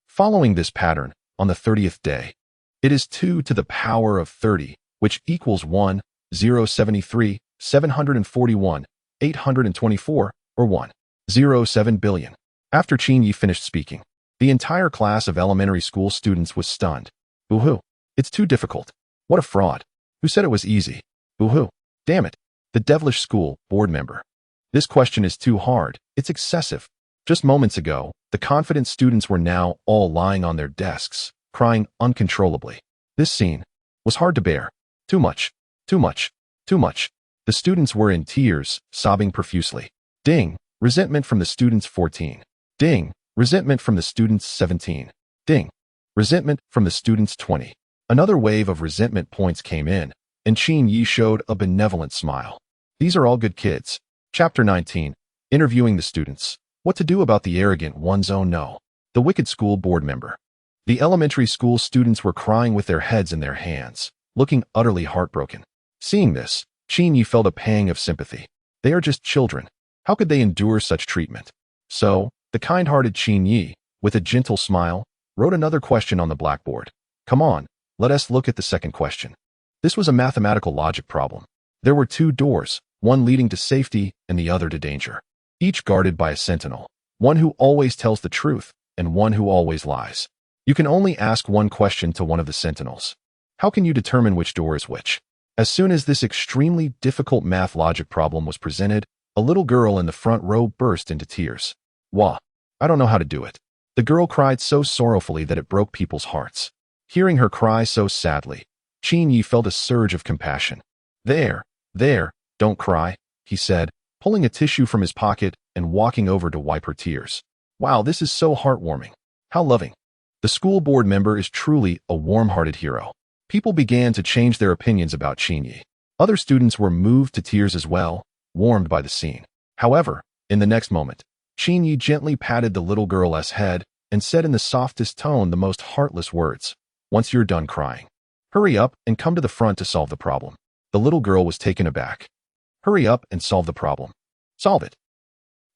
Following this pattern, on the 30th day, it is 2 to the power of 30, which equals 1,073, 741, 824, or 1,07 billion. After Qin Yi finished speaking, the entire class of elementary school students was stunned. Boo-hoo. It's too difficult. What a fraud. Who said it was easy? Boo-hoo. Damn it. The devilish school board member. This question is too hard. It's excessive. Just moments ago, the confident students were now all lying on their desks, crying uncontrollably. This scene was hard to bear. Too much. Too much. Too much. The students were in tears, sobbing profusely. Ding. Resentment from the students 14. Ding. Resentment from the students 17. Ding. Resentment from the students 20. Another wave of resentment points came in, and Qin Yi showed a benevolent smile. These are all good kids. Chapter 19. Interviewing the students. What to do about the arrogant ones? Oh no. The wicked school board member. The elementary school students were crying with their heads in their hands, looking utterly heartbroken. Seeing this, Qin Yi felt a pang of sympathy. They are just children. How could they endure such treatment? So, the kind-hearted Qin Yi, with a gentle smile, wrote another question on the blackboard. Come on, let us look at the second question. This was a mathematical logic problem. There were 2 doors, one leading to safety and the other to danger, each guarded by a sentinel, one who always tells the truth and one who always lies. You can only ask one question to one of the sentinels. How can you determine which door is which? As soon as this extremely difficult math logic problem was presented, a little girl in the front row burst into tears. Wah! I don't know how to do it. The girl cried so sorrowfully that it broke people's hearts. Hearing her cry so sadly, Qin Yi felt a surge of compassion. There, don't cry, he said, pulling a tissue from his pocket and walking over to wipe her tears. Wow, this is so heartwarming. How loving. The school board member is truly a warm-hearted hero. People began to change their opinions about Qin Yi. Other students were moved to tears as well, warmed by the scene. However, in the next moment, Qin Yi gently patted the little girl's head and said in the softest tone the most heartless words. Once you're done crying, hurry up and come to the front to solve the problem. The little girl was taken aback. Hurry up and solve the problem. Solve it.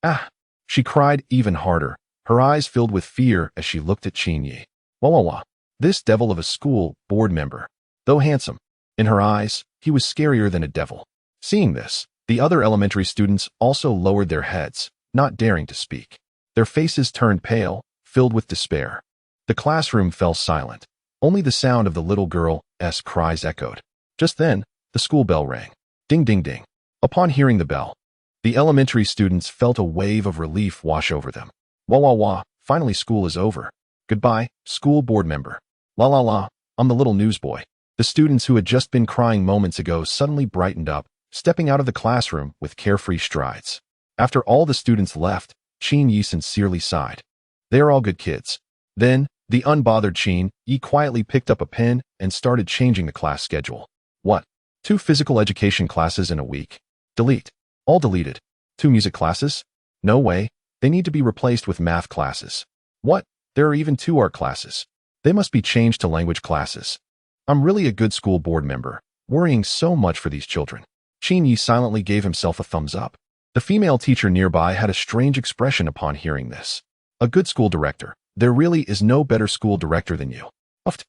Ah! She cried even harder, her eyes filled with fear as she looked at Qin Yi. Wah. This devil of a school board member. Though handsome, in her eyes, he was scarier than a devil. Seeing this, the other elementary students also lowered their heads, not daring to speak. Their faces turned pale, filled with despair. The classroom fell silent. Only the sound of the little girl's cries echoed. Just then, the school bell rang. Ding, ding, ding. Upon hearing the bell, the elementary students felt a wave of relief wash over them. Wah, wah, wah, finally school is over. Goodbye, school board member. La la la, I'm the little newsboy. The students who had just been crying moments ago suddenly brightened up, stepping out of the classroom with carefree strides. After all the students left, Qin Yi sincerely sighed. They are all good kids. Then, the unbothered Qin Yi quietly picked up a pen and started changing the class schedule. What? 2 physical education classes in a week? Delete. All deleted. 2 music classes? No way. They need to be replaced with math classes. What? There are even 2 art classes. They must be changed to language classes. I'm really a good school board member, worrying so much for these children. Qin Yi silently gave himself a thumbs up. The female teacher nearby had a strange expression upon hearing this. A good school director. There really is no better school director than you. Uft.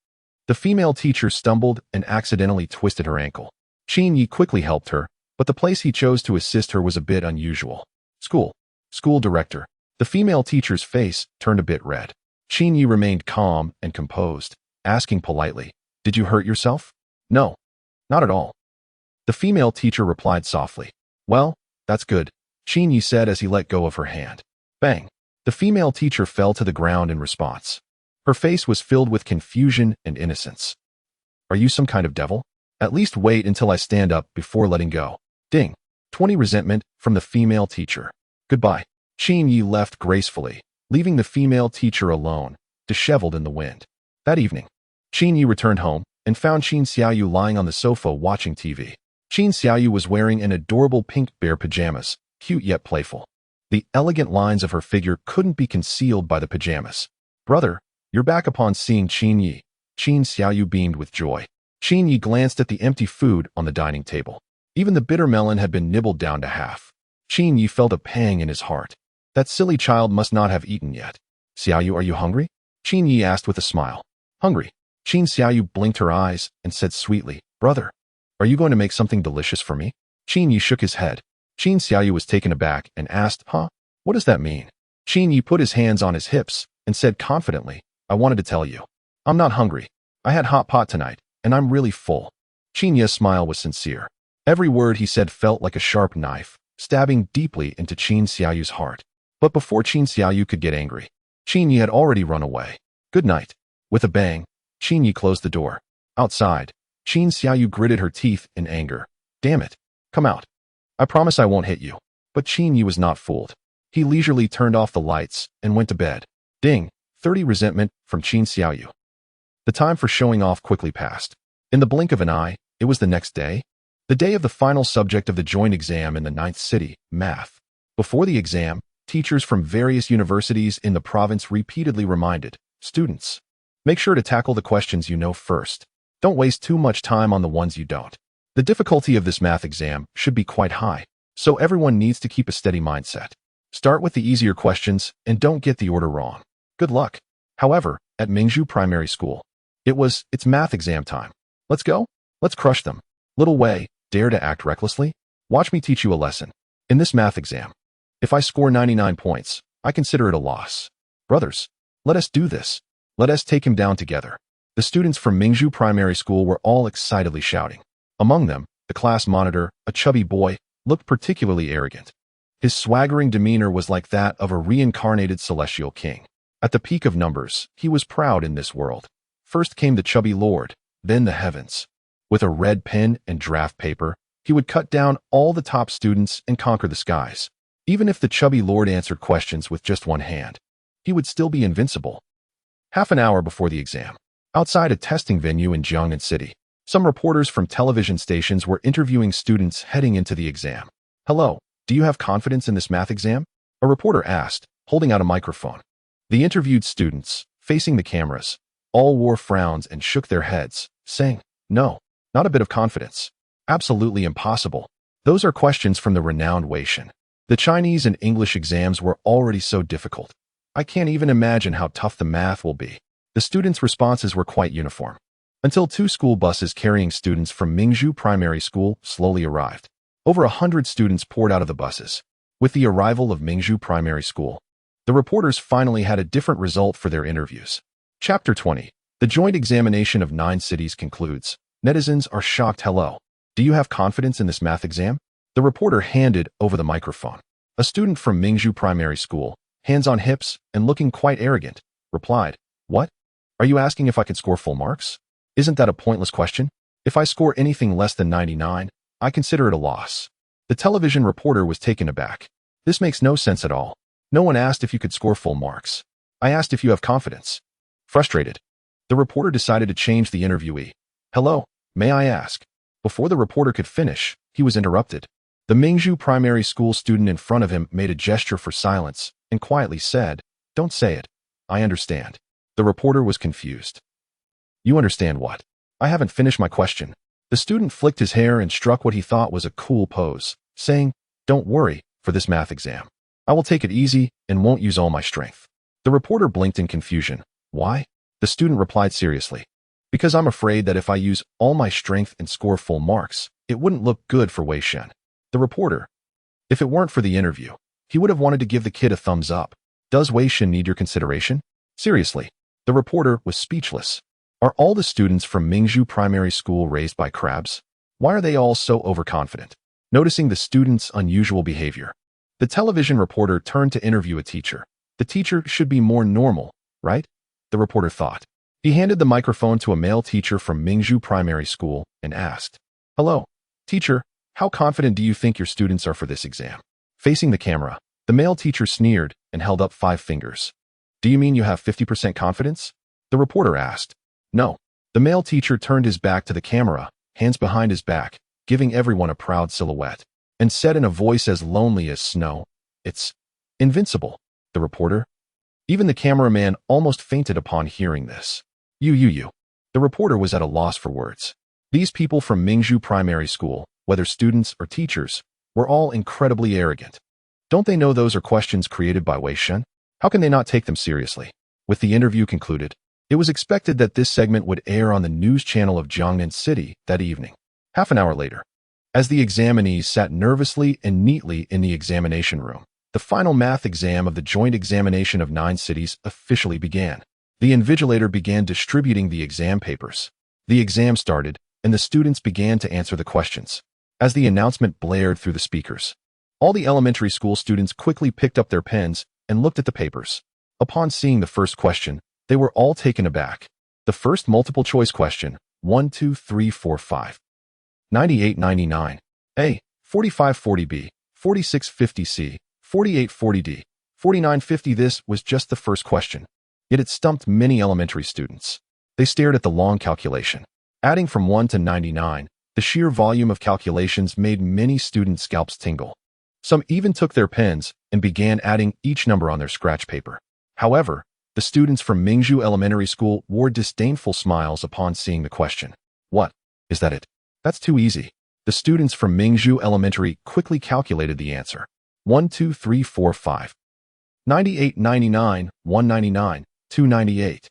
The female teacher stumbled and accidentally twisted her ankle. Qin Yi quickly helped her, but the place he chose to assist her was a bit unusual. School director. The female teacher's face turned a bit red. Qin Yi remained calm and composed, asking politely, "Did you hurt yourself?" "No, not at all." The female teacher replied softly. "Well, that's good," Qin Yi said as he let go of her hand. Bang! The female teacher fell to the ground in response. Her face was filled with confusion and innocence. "Are you some kind of devil? At least wait until I stand up before letting go." Ding! 20 resentment from the female teacher. Goodbye. Qin Yi left gracefully, leaving the female teacher alone, disheveled in the wind. That evening, Qin Yi returned home and found Qin Xiaoyu lying on the sofa watching TV. Qin Xiaoyu was wearing an adorable pink bear pajamas, cute yet playful. The elegant lines of her figure couldn't be concealed by the pajamas. "Brother, you're back." Upon seeing Qin Yi, Qin Xiaoyu beamed with joy. Qin Yi glanced at the empty food on the dining table. Even the bitter melon had been nibbled down to half. Qin Yi felt a pang in his heart. That silly child must not have eaten yet. "Xiaoyu, are you hungry?" Qin Yi asked with a smile. "Hungry." Qin Xiaoyu blinked her eyes and said sweetly, "Brother, are you going to make something delicious for me?" Qin Yi shook his head. Qin Xiaoyu was taken aback and asked, "Huh? What does that mean?" Qin Yi put his hands on his hips and said confidently, "I wanted to tell you. I'm not hungry. I had hot pot tonight, and I'm really full." Qin Yi's smile was sincere. Every word he said felt like a sharp knife, stabbing deeply into Qin Xiaoyu's heart. But before Qin Xiaoyu could get angry, Qin Yi had already run away. Good night. With a bang, Qin Yi closed the door. Outside, Qin Xiaoyu gritted her teeth in anger. "Damn it. Come out. I promise I won't hit you." But Qin Yi was not fooled. He leisurely turned off the lights and went to bed. Ding! 30 resentment from Qin Xiaoyu. The time for showing off quickly passed. In the blink of an eye, it was the next day. The day of the final subject of the joint exam in the 9th city, math. Before the exam, teachers from various universities in the province repeatedly reminded students, "Make sure to tackle the questions you know first. Don't waste too much time on the ones you don't." The difficulty of this math exam should be quite high, so everyone needs to keep a steady mindset. Start with the easier questions and don't get the order wrong. Good luck. However, at Mingzhu Primary School, it's math exam time. Let's go. Let's crush them. Little Wei, dare to act recklessly? Watch me teach you a lesson. In this math exam, if I score 99 points, I consider it a loss. Brothers, let us do this. Let us take him down together. The students from Mingzhu Primary School were all excitedly shouting. Among them, the class monitor, a chubby boy, looked particularly arrogant. His swaggering demeanor was like that of a reincarnated celestial king. At the peak of numbers, he was proud in this world. First came the chubby lord, then the heavens. With a red pen and draft paper, he would cut down all the top students and conquer the skies. Even if the chubby lord answered questions with just one hand, he would still be invincible. Half an hour before the exam, outside a testing venue in Jiangnan City, some reporters from television stations were interviewing students heading into the exam. "Hello, do you have confidence in this math exam?" a reporter asked, holding out a microphone. The interviewed students, facing the cameras, all wore frowns and shook their heads, saying, "No, not a bit of confidence. Absolutely impossible. Those are questions from the renowned Wei Shen. The Chinese and English exams were already so difficult. I can't even imagine how tough the math will be." The students' responses were quite uniform, until 2 school buses carrying students from Mingzhu Primary School slowly arrived. Over 100 students poured out of the buses. With the arrival of Mingzhu Primary School, the reporters finally had a different result for their interviews. Chapter 20. The joint examination of 9 cities concludes. Netizens are shocked. Hello. Do you have confidence in this math exam? The reporter handed over the microphone. A student from Mingzhu Primary School, hands on hips and looking quite arrogant, replied, "What? Are you asking if I could score full marks? Isn't that a pointless question? If I score anything less than 99, I consider it a loss." The television reporter was taken aback. This makes no sense at all. No one asked if you could score full marks. I asked if you have confidence. Frustrated, the reporter decided to change the interviewee. "Hello, may I ask?" Before the reporter could finish, he was interrupted. The Mingzhu Primary School student in front of him made a gesture for silence and quietly said, "Don't say it. I understand." The reporter was confused. "You understand what? I haven't finished my question." The student flicked his hair and struck what he thought was a cool pose, saying, "Don't worry for this math exam. I will take it easy and won't use all my strength." The reporter blinked in confusion. "Why?" The student replied seriously. "Because I'm afraid that if I use all my strength and score full marks, it wouldn't look good for Wei Shen." The reporter, if it weren't for the interview, he would have wanted to give the kid a thumbs up. Does Wei Shen need your consideration? Seriously, the reporter was speechless. Are all the students from Mingzhu Primary School raised by crabs? Why are they all so overconfident? Noticing the students' unusual behavior, the television reporter turned to interview a teacher. The teacher should be more normal, right? The reporter thought. He handed the microphone to a male teacher from Mingzhu Primary School and asked, "Hello, teacher, how confident do you think your students are for this exam?" Facing the camera, the male teacher sneered and held up 5 fingers. "Do you mean you have 50% confidence?" The reporter asked. "No." The male teacher turned his back to the camera, hands behind his back, giving everyone a proud silhouette, and said in a voice as lonely as snow, "It's invincible." The reporter? Even the cameraman almost fainted upon hearing this. You. The reporter was at a loss for words. These people from Mingzhu Primary School, whether students or teachers, were all incredibly arrogant. Don't they know those are questions created by Wei Shen? How can they not take them seriously? With the interview concluded, it was expected that this segment would air on the news channel of Jiangnan City that evening. Half an hour later, as the examinees sat nervously and neatly in the examination room, the final math exam of the joint examination of 9 cities officially began. The invigilator began distributing the exam papers. The exam started, and the students began to answer the questions. As the announcement blared through the speakers, all the elementary school students quickly picked up their pens and looked at the papers. Upon seeing the first question, they were all taken aback. The first multiple choice question, 1, 2, 3, 4, 5. 9899. A. 4540B. 4650C. 4840D. 4950. This was just the first question. Yet it stumped many elementary students. They stared at the long calculation. Adding from 1 to 99, the sheer volume of calculations made many students' scalps tingle. Some even took their pens and began adding each number on their scratch paper. However, the students from Mingzhu Elementary School wore disdainful smiles upon seeing the question. "What? Is that it? That's too easy." The students from Mingzhu Elementary quickly calculated the answer. 1, 2, 3, 4, 5. 9899, 199, 298.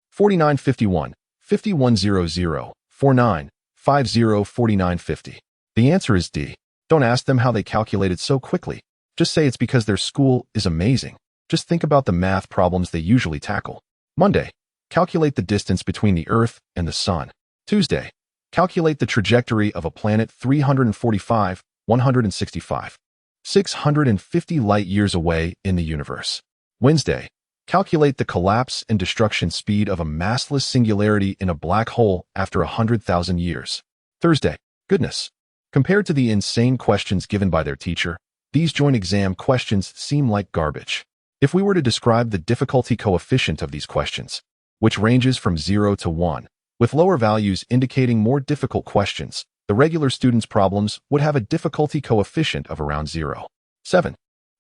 4951, 5100, 49, 50, 4950. The answer is D. Don't ask them how they calculated so quickly. Just say it's because their school is amazing. Just think about the math problems they usually tackle. Monday, calculate the distance between the Earth and the Sun. Tuesday, calculate the trajectory of a planet 345, 165, 650 light-years away in the universe. Wednesday, calculate the collapse and destruction speed of a massless singularity in a black hole after 100,000 years. Thursday, goodness. Compared to the insane questions given by their teacher, these joint exam questions seem like garbage. If we were to describe the difficulty coefficient of these questions, which ranges from 0 to 1, with lower values indicating more difficult questions, the regular students' problems would have a difficulty coefficient of around 0. 7.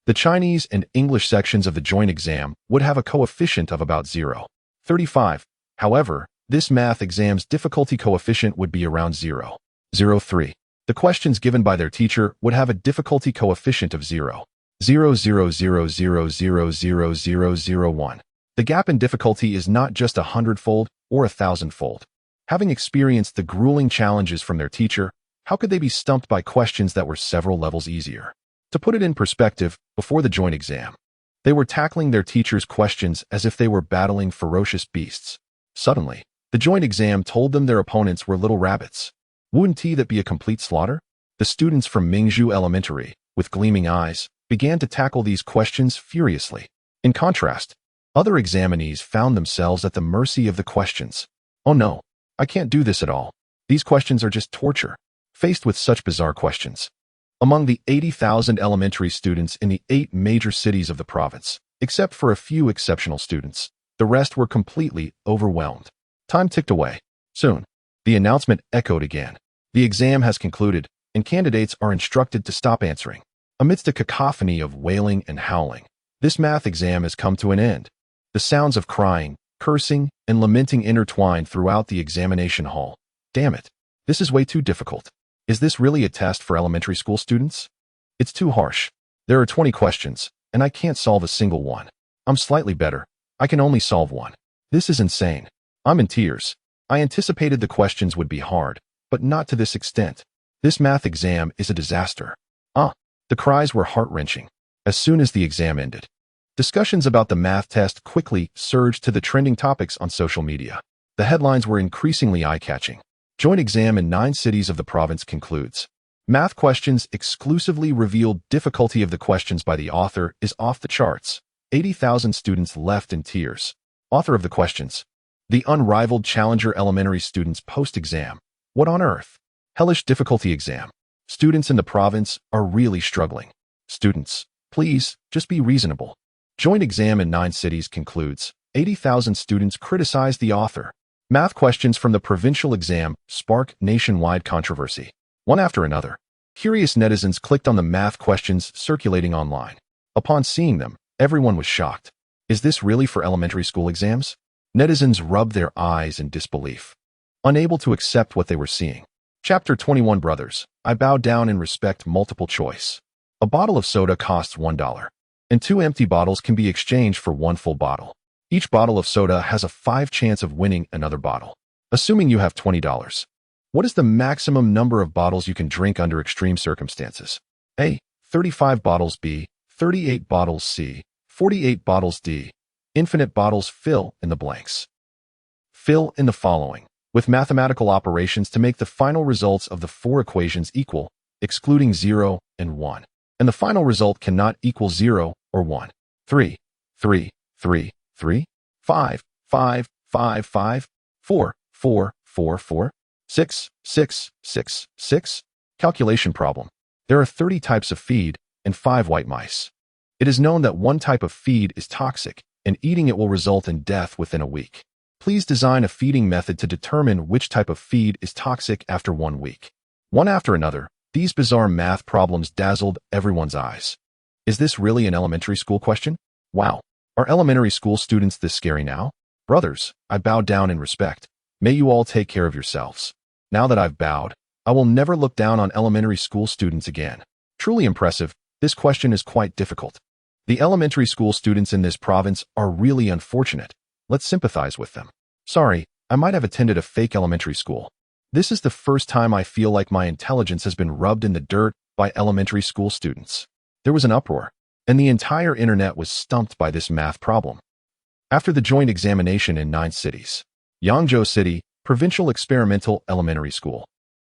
The Chinese and English sections of the joint exam would have a coefficient of about 0.35. However, this math exam's difficulty coefficient would be around 0.03. The questions given by their teacher would have a difficulty coefficient of 0.00000001. The gap in difficulty is not just 100-fold or 1,000-fold. Having experienced the grueling challenges from their teacher, how could they be stumped by questions that were several levels easier? To put it in perspective, before the joint exam, they were tackling their teacher's questions as if they were battling ferocious beasts. Suddenly, The joint exam told them their opponents were little rabbits. Wouldn't that be a complete slaughter? The students from Mingzhu Elementary, with gleaming eyes, began to tackle these questions furiously. In contrast, other examinees found themselves at the mercy of the questions. Oh no, I can't do this at all. These questions are just torture. Faced with such bizarre questions. Among the 80,000 elementary students in the 8 major cities of the province, except for a few exceptional students, the rest were completely overwhelmed. Time ticked away. Soon, the announcement echoed again. The exam has concluded, and candidates are instructed to stop answering. Amidst a cacophony of wailing and howling, this math exam has come to an end. The sounds of crying, cursing, and lamenting intertwined throughout the examination hall. Damn it. This is way too difficult. Is this really a test for elementary school students? It's too harsh. There are 20 questions, and I can't solve a single one. I'm slightly better. I can only solve one. This is insane. I'm in tears. I anticipated the questions would be hard, but not to this extent. This math exam is a disaster. The cries were heart-wrenching. As soon as the exam ended, discussions about the math test quickly surged to the trending topics on social media. The headlines were increasingly eye-catching. Joint exam in 9 cities of the province concludes. Math questions exclusively revealed difficulty of the questions by the author is off the charts. 80,000 students left in tears. Author of the questions. The unrivaled Challenger Elementary students post-exam. What on earth? Hellish difficulty exam. Students in the province are really struggling. Students, please, just be reasonable. Joint exam in 9 cities concludes. 80,000 students criticize the author. Math questions from the provincial exam spark nationwide controversy. One after another, curious netizens clicked on the math questions circulating online. Upon seeing them, everyone was shocked. Is this really for elementary school exams? Netizens rubbed their eyes in disbelief, unable to accept what they were seeing. Chapter 21 Brothers, I bow down in respect. Multiple choice. A bottle of soda costs $1, and 2 empty bottles can be exchanged for 1 full bottle. Each bottle of soda has a 5 chance of winning another bottle. Assuming you have $20, what is the maximum number of bottles you can drink under extreme circumstances? A. 35 bottles. B. 38 bottles. C. 48 bottles. D. Infinite bottles. Fill in the blanks. Fill in the following with mathematical operations to make the final results of the 4 equations equal, excluding 0 and 1. And the final result cannot equal 0 or 1. 3, 3, 3, 3, 5, 5, 5, 5, 4, 4, 4, 4, 6, 6, 6, 6. Calculation problem. There are 30 types of feed and 5 white mice. It is known that one type of feed is toxic, and eating it will result in death within a week. Please design a feeding method to determine which type of feed is toxic after 1 week. One after another, these bizarre math problems dazzled everyone's eyes. Is this really an elementary school question? Wow. Are elementary school students this scary now? Brothers, I bow down in respect. May you all take care of yourselves. Now that I've bowed, I will never look down on elementary school students again. Truly impressive, this question is quite difficult. The elementary school students in this province are really unfortunate. Let's sympathize with them. Sorry, I might have attended a fake elementary school. This is the first time I feel like my intelligence has been rubbed in the dirt by elementary school students. There was an uproar, and the entire internet was stumped by this math problem. After the joint examination in 9 cities, Yangzhou City, Provincial Experimental Elementary School.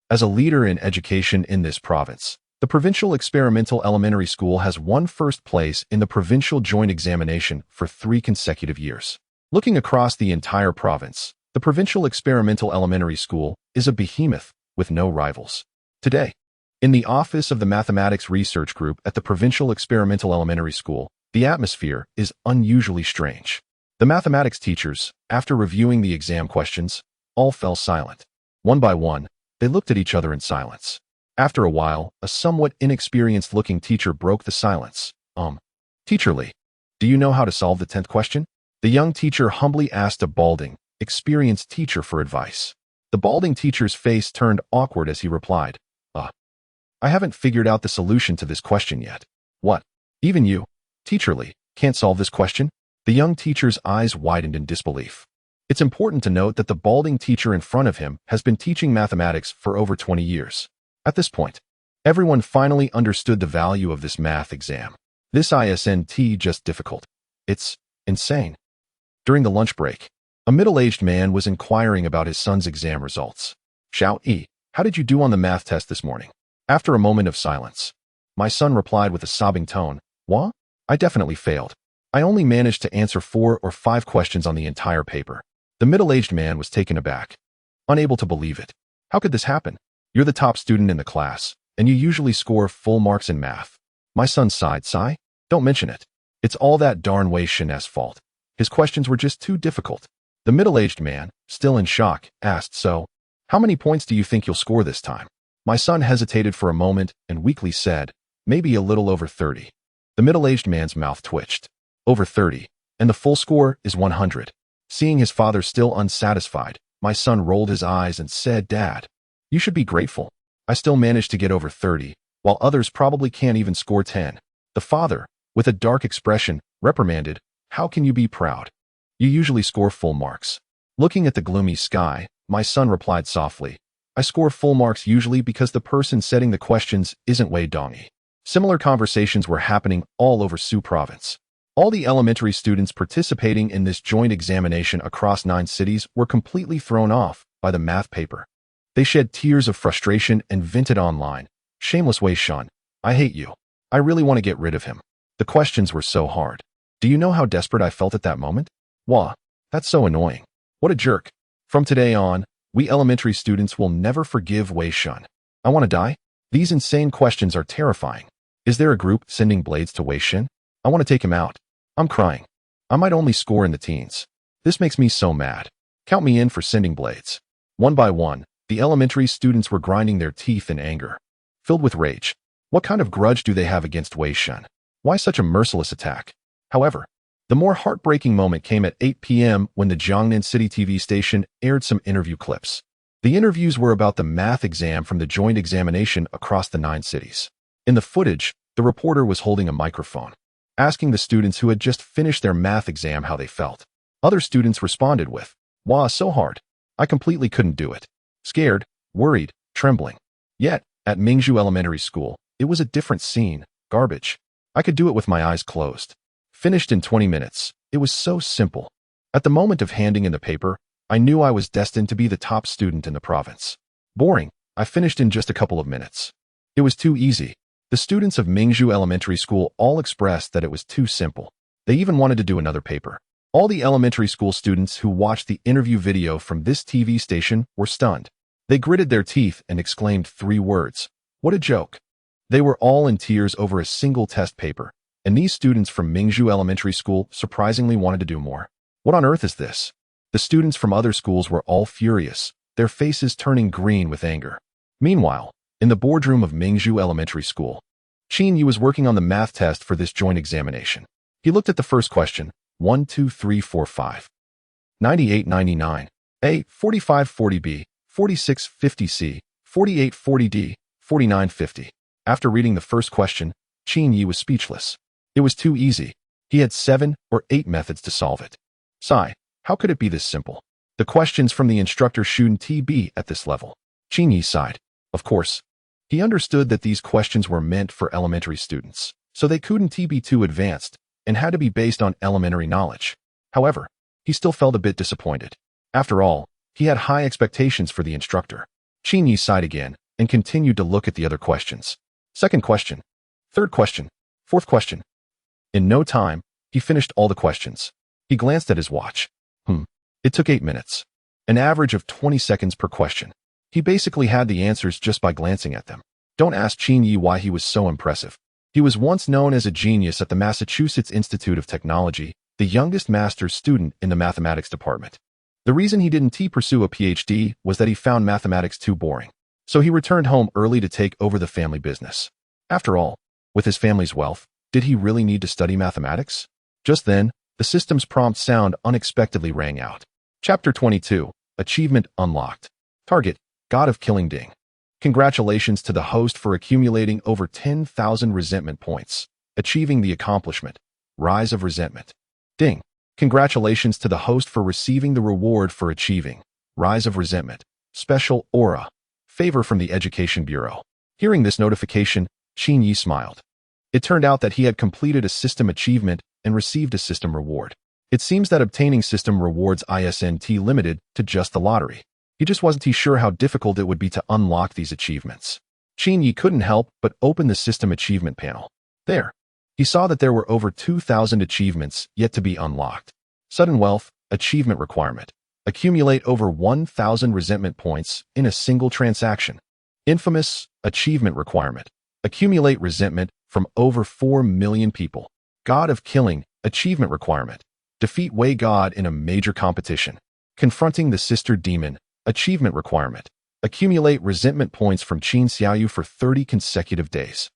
As a leader in education in this province, the Provincial Experimental Elementary School has won first place in the provincial joint examination for 3 consecutive years. Looking across the entire province, the Provincial Experimental Elementary School is a behemoth with no rivals. Today, in the office of the Mathematics Research Group at the Provincial Experimental Elementary School, the atmosphere is unusually strange. The mathematics teachers, after reviewing the exam questions, all fell silent. One by one, they looked at each other in silence. After a while, a somewhat inexperienced-looking teacher broke the silence. Teacher Lee, do you know how to solve the 10th question? The young teacher humbly asked a balding, experienced teacher for advice. The balding teacher's face turned awkward as he replied, I haven't figured out the solution to this question yet. What? Even you, Teacher Lee, can't solve this question? The young teacher's eyes widened in disbelief. It's important to note that the balding teacher in front of him has been teaching mathematics for over 20 years. At this point, everyone finally understood the value of this math exam. This isn't just difficult. It's insane. During the lunch break, A middle-aged man was inquiring about his son's exam results. Xiao Yi, how did you do on the math test this morning? After a moment of silence, my son replied with a sobbing tone, What? I definitely failed. I only managed to answer 4 or 5 questions on the entire paper. The middle-aged man was taken aback, unable to believe it. How could this happen? You're the top student in the class, and you usually score full marks in math. My son sighed. Don't mention it. It's all that darn Wei Shen's fault. His questions were just too difficult. The middle-aged man, still in shock, asked, So, how many points do you think you'll score this time? My son hesitated for a moment and weakly said, Maybe a little over 30. The middle-aged man's mouth twitched. Over 30, and the full score is 100. Seeing his father still unsatisfied, my son rolled his eyes and said, Dad, you should be grateful. I still managed to get over 30, while others probably can't even score 10. The father, with a dark expression, reprimanded, How can you be proud? You usually score full marks. Looking at the gloomy sky, my son replied softly, I score full marks usually because the person setting the questions isn't Wei Dongyi. Similar conversations were happening all over Su province. All the elementary students participating in this joint examination across 9 cities were completely thrown off by the math paper. They shed tears of frustration and vented online. Shameless Wei Shen, I hate you. I really want to get rid of him. The questions were so hard. Do you know how desperate I felt at that moment? Wah, that's so annoying. What a jerk. From today on, we elementary students will never forgive Wei Shen. I want to die? These insane questions are terrifying. Is there a group sending blades to Wei Shen? I want to take him out. I'm crying. I might only score in the teens. This makes me so mad. Count me in for sending blades. One by one, the elementary students were grinding their teeth in anger. Filled with rage. What kind of grudge do they have against Wei Shen? Why such a merciless attack? However, the more heartbreaking moment came at 8 p.m. when the Jiangnan City TV station aired some interview clips. The interviews were about the math exam from the joint examination across the 9 cities. In the footage, the reporter was holding a microphone, asking the students who had just finished their math exam how they felt. Other students responded with, Wow, so hard. I completely couldn't do it. Scared, worried, trembling. Yet, at Mingzhu Elementary School, it was a different scene. Garbage. I could do it with my eyes closed. Finished in 20 minutes. It was so simple. At the moment of handing in the paper, I knew I was destined to be the top student in the province. Boring. I finished in just a couple of minutes. It was too easy. The students of Mingzhu Elementary School all expressed that it was too simple. They even wanted to do another paper. All the elementary school students who watched the interview video from this TV station were stunned. They gritted their teeth and exclaimed 3 words. What a joke. They were all in tears over a single test paper, and these students from Mingzhu Elementary School surprisingly wanted to do more. What on earth is this? The students from other schools were all furious, their faces turning green with anger. Meanwhile, in the boardroom of Mingzhu Elementary School, Qin Yi was working on the math test for this joint examination. He looked at the first question, 1, 2, 3, 4, 5. 98, 99. A, 45, 40 B, 46, 50 C, 48, 40 D, 49, 50. After reading the first question, Qin Yi was speechless. It was too easy. He had 7 or 8 methods to solve it. Sigh, how could it be this simple? The questions from the instructor shouldn't be at this level. Qin Yi sighed. Of course. He understood that these questions were meant for elementary students, so they couldn't be too advanced and had to be based on elementary knowledge. However, he still felt a bit disappointed. After all, he had high expectations for the instructor. Qin Yi sighed again and continued to look at the other questions. Second question. Third question. Fourth question. In no time, he finished all the questions. He glanced at his watch. It took 8 minutes. An average of 20 seconds per question. He basically had the answers just by glancing at them. Don't ask Qin Yi why he was so impressive. He was once known as a genius at the Massachusetts Institute of Technology, the youngest master's student in the mathematics department. The reason he didn't pursue a PhD was that he found mathematics too boring. So he returned home early to take over the family business. After all, with his family's wealth, did he really need to study mathematics? Just then, the system's prompt sound unexpectedly rang out. Chapter 22, Achievement Unlocked. Target, God of Killing Ding. Congratulations to the host for accumulating over 10,000 resentment points, achieving the accomplishment, Rise of Resentment. Ding. Congratulations to the host for receiving the reward for achieving, Rise of Resentment, Special Aura, Favor from the Education Bureau. Hearing this notification, Qin Yi smiled. It turned out that he had completed a system achievement and received a system reward. It seems that obtaining system rewards isn't limited to just the lottery. He just wasn't sure how difficult it would be to unlock these achievements. Qin Yi couldn't help but open the system achievement panel. There, he saw that there were over 2,000 achievements yet to be unlocked. Sudden wealth, achievement requirement. Accumulate over 1,000 resentment points in a single transaction. Infamous, achievement requirement. Accumulate resentment from over 4 million people. God of Killing, achievement requirement. Defeat Wei God in a major competition. Confronting the Sister Demon, achievement requirement. Accumulate resentment points from Qin Xiaoyu for 30 consecutive days.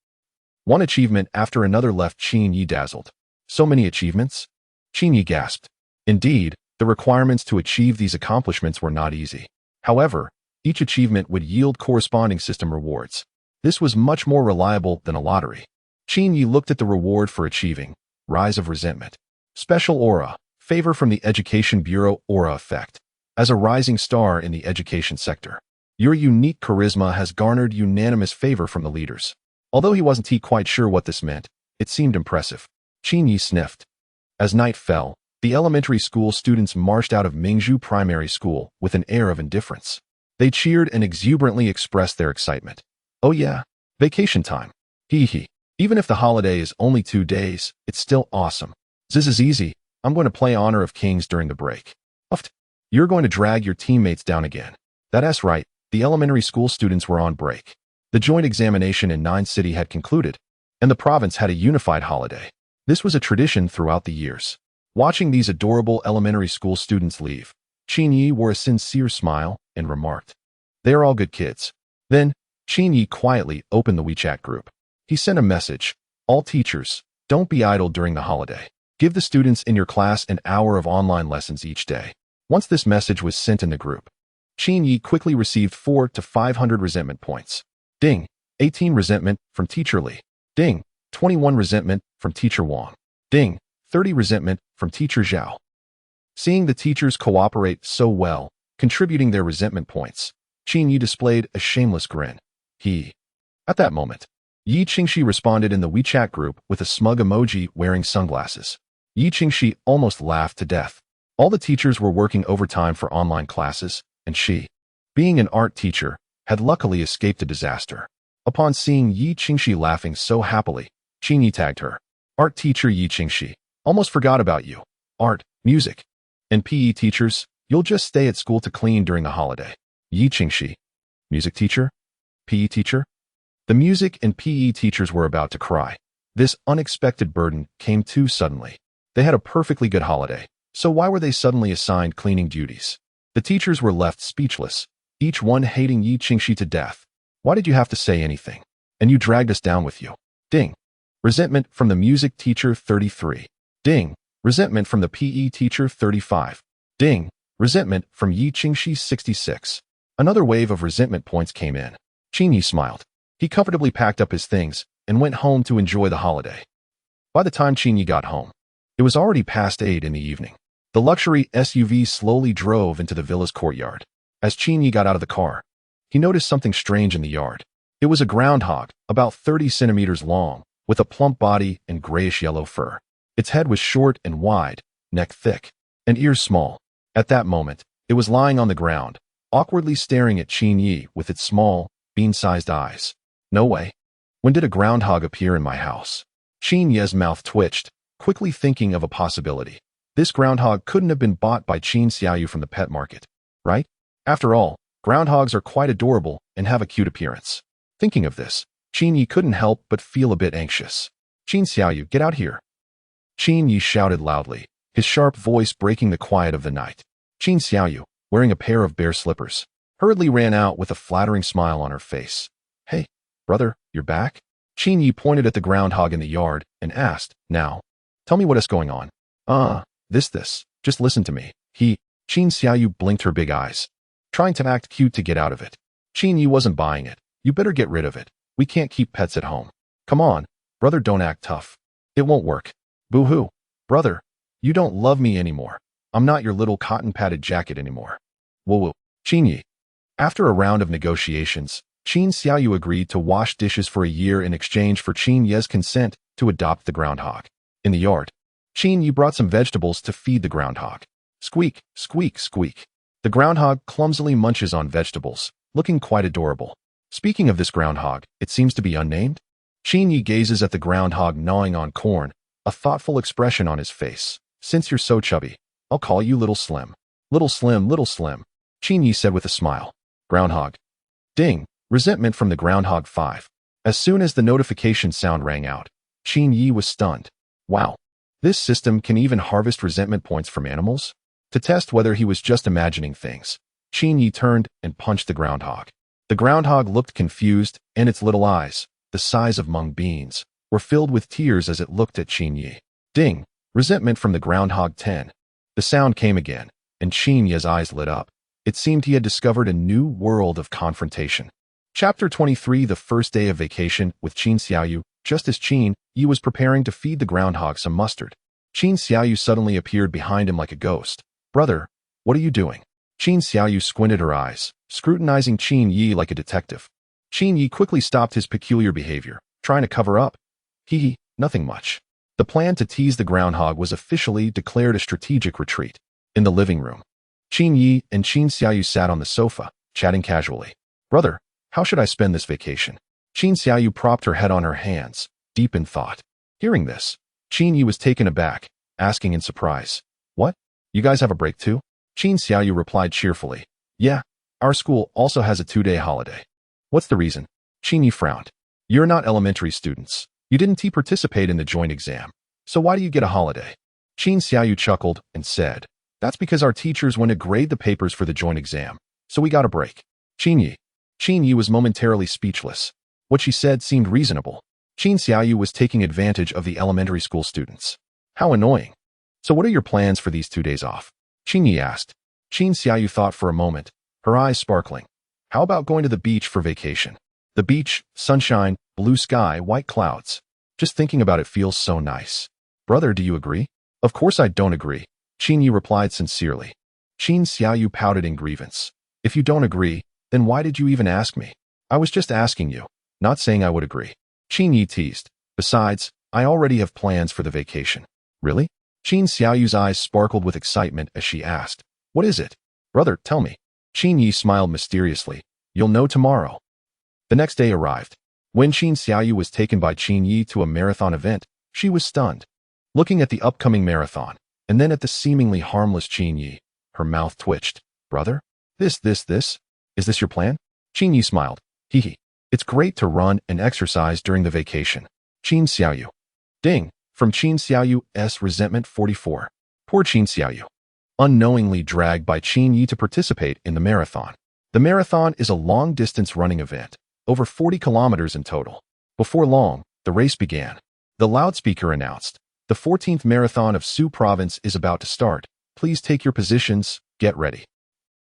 One achievement after another left Qin Yi dazzled. So many achievements? Qin Yi gasped. Indeed, the requirements to achieve these accomplishments were not easy. However, each achievement would yield corresponding system rewards. This was much more reliable than a lottery. Qin Yi looked at the reward for achieving Rise of Resentment. Special Aura, favor from the Education Bureau Aura Effect. As a rising star in the education sector, your unique charisma has garnered unanimous favor from the leaders. Although he wasn't quite sure what this meant, it seemed impressive. Qin Yi sniffed. As night fell, the elementary school students marched out of Mingzhu Primary School with an air of indifference. They cheered and exuberantly expressed their excitement. Oh yeah, vacation time. Hee hee. Even if the holiday is only 2 days, it's still awesome. This is easy. I'm going to play Honor of Kings during the break. Uft. You're going to drag your teammates down again. That's right, the elementary school students were on break. The joint examination in Nine City had concluded, and the province had a unified holiday. This was a tradition throughout the years. Watching these adorable elementary school students leave, Qin Yi wore a sincere smile and remarked, "They're all good kids." Then, Qin Yi quietly opened the WeChat group. He sent a message. All teachers, don't be idle during the holiday. Give the students in your class an hour of online lessons each day. Once this message was sent in the group, Qin Yi quickly received 400 to 500 resentment points. Ding, 18 resentment from Teacher Li. Ding, 21 resentment from Teacher Wang. Ding, 30 resentment from Teacher Zhao. Seeing the teachers cooperate so well, contributing their resentment points, Qin Yi displayed a shameless grin. At that moment, Yi Qingxi responded in the WeChat group with a smug emoji wearing sunglasses. Yi Qingxi almost laughed to death. All the teachers were working overtime for online classes, and she, being an art teacher, had luckily escaped a disaster. Upon seeing Yi Qingxi laughing so happily, Qin Yi tagged her. Art teacher Yi Qingxi, almost forgot about you. Art, music, and PE teachers, you'll just stay at school to clean during the holiday. Yi Qingxi, music teacher? PE teacher? The music and PE teachers were about to cry. This unexpected burden came too suddenly. They had a perfectly good holiday, so why were they suddenly assigned cleaning duties? The teachers were left speechless, each one hating Yi Qingxi to death. Why did you have to say anything? And you dragged us down with you. Ding. Resentment from the music teacher 33. Ding. Resentment from the PE teacher 35. Ding. Resentment from Yi Qingxi 66. Another wave of resentment points came in. Qin Yi smiled. He comfortably packed up his things and went home to enjoy the holiday. By the time Qin Yi got home, it was already past 8 in the evening. The luxury SUV slowly drove into the villa's courtyard. As Qin Yi got out of the car, he noticed something strange in the yard. It was a groundhog, about 30 centimeters long, with a plump body and grayish-yellow fur. Its head was short and wide, neck thick, and ears small. At that moment, it was lying on the ground, awkwardly staring at Qin Yi with its small, bean-sized eyes. No way. When did a groundhog appear in my house? Qin Yi's mouth twitched, quickly thinking of a possibility. This groundhog couldn't have been bought by Qin Xiaoyu from the pet market, right? After all, groundhogs are quite adorable and have a cute appearance. Thinking of this, Qin Yi couldn't help but feel a bit anxious. Qin Xiaoyu, get out here. Qin Yi shouted loudly, his sharp voice breaking the quiet of the night. Qin Xiaoyu, wearing a pair of bare slippers, hurriedly ran out with a flattering smile on her face. Hey, brother, you're back? Qin Yi pointed at the groundhog in the yard and asked, now, tell me what is going on. This, just listen to me. Qin Xiaoyu blinked her big eyes, trying to act cute to get out of it. Qin Yi wasn't buying it. You better get rid of it. We can't keep pets at home. Come on, brother, don't act tough. It won't work. Boo-hoo. Brother, you don't love me anymore. I'm not your little cotton-padded jacket anymore. Whoa. Qin Yi. After a round of negotiations, Qin Xiaoyu agreed to wash dishes for a year in exchange for Qin Yi's consent to adopt the groundhog. In the yard, Qin, you brought some vegetables to feed the groundhog. Squeak, squeak, squeak. The groundhog clumsily munches on vegetables, looking quite adorable. Speaking of this groundhog, it seems to be unnamed. Qin Yi gazes at the groundhog gnawing on corn, a thoughtful expression on his face. Since you're so chubby, I'll call you Little Slim. Little Slim, Little Slim, Qin Yi said with a smile. Groundhog. Ding, resentment from the groundhog 5. As soon as the notification sound rang out, Qin Yi was stunned. Wow. This system can even harvest resentment points from animals? To test whether he was just imagining things, Qin Yi turned and punched the groundhog. The groundhog looked confused, and its little eyes, the size of mung beans, were filled with tears as it looked at Qin Yi. Ding, resentment from the groundhog 10. The sound came again, and Qin Yi's eyes lit up. It seemed he had discovered a new world of confrontation. Chapter 23, the first day of vacation with Qin Xiaoyu. Just as Qin Yi was preparing to feed the groundhog some mustard, Qin Xiaoyu suddenly appeared behind him like a ghost. Brother, what are you doing? Qin Xiaoyu squinted her eyes, scrutinizing Qin Yi like a detective. Qin Yi quickly stopped his peculiar behavior, trying to cover up. Hee, nothing much. The plan to tease the groundhog was officially declared a strategic retreat. In the living room, Qin Yi and Qin Xiaoyu sat on the sofa, chatting casually. Brother, how should I spend this vacation? Qin Xiaoyu propped her head on her hands, deep in thought. Hearing this, Qin Yi was taken aback, asking in surprise. What? You guys have a break too? Qin Xiaoyu replied cheerfully. Yeah, our school also has a 2-day holiday. What's the reason? Qin Yi frowned. You're not elementary students. You didn't participate in the joint exam. So why do you get a holiday? Qin Xiaoyu chuckled and said, That's because our teachers went to grade the papers for the joint exam, so we got a break. Qin Yi was momentarily speechless. What she said seemed reasonable. Qin Xiaoyu was taking advantage of the elementary school students. How annoying. So what are your plans for these 2 days off? Qin Yi asked. Qin Xiaoyu thought for a moment, her eyes sparkling. How about going to the beach for vacation? The beach, sunshine, blue sky, white clouds. Just thinking about it feels so nice. Brother, do you agree? Of course I don't agree, Qin Yi replied sincerely. Qin Xiaoyu pouted in grievance. If you don't agree, then why did you even ask me? I was just asking you, not saying I would agree. Qin Yi teased. Besides, I already have plans for the vacation. Really? Qin Xiaoyu's eyes sparkled with excitement as she asked. What is it? Brother, tell me. Qin Yi smiled mysteriously. You'll know tomorrow. The next day arrived. When Qin Xiaoyu was taken by Qin Yi to a marathon event, she was stunned. Looking at the upcoming marathon, and then at the seemingly harmless Qin Yi, her mouth twitched. Brother? Is this your plan? Qin Yi smiled. Hee. It's great to run and exercise during the vacation. Qin Xiaoyu. Ding, from Qin Xiaoyu's resentment 44. Poor Qin Xiaoyu. Unknowingly dragged by Qin Yi to participate in the marathon. The marathon is a long-distance running event, over 40 kilometers in total. Before long, the race began. The loudspeaker announced, the 14th marathon of Su Province is about to start. Please take your positions, get ready.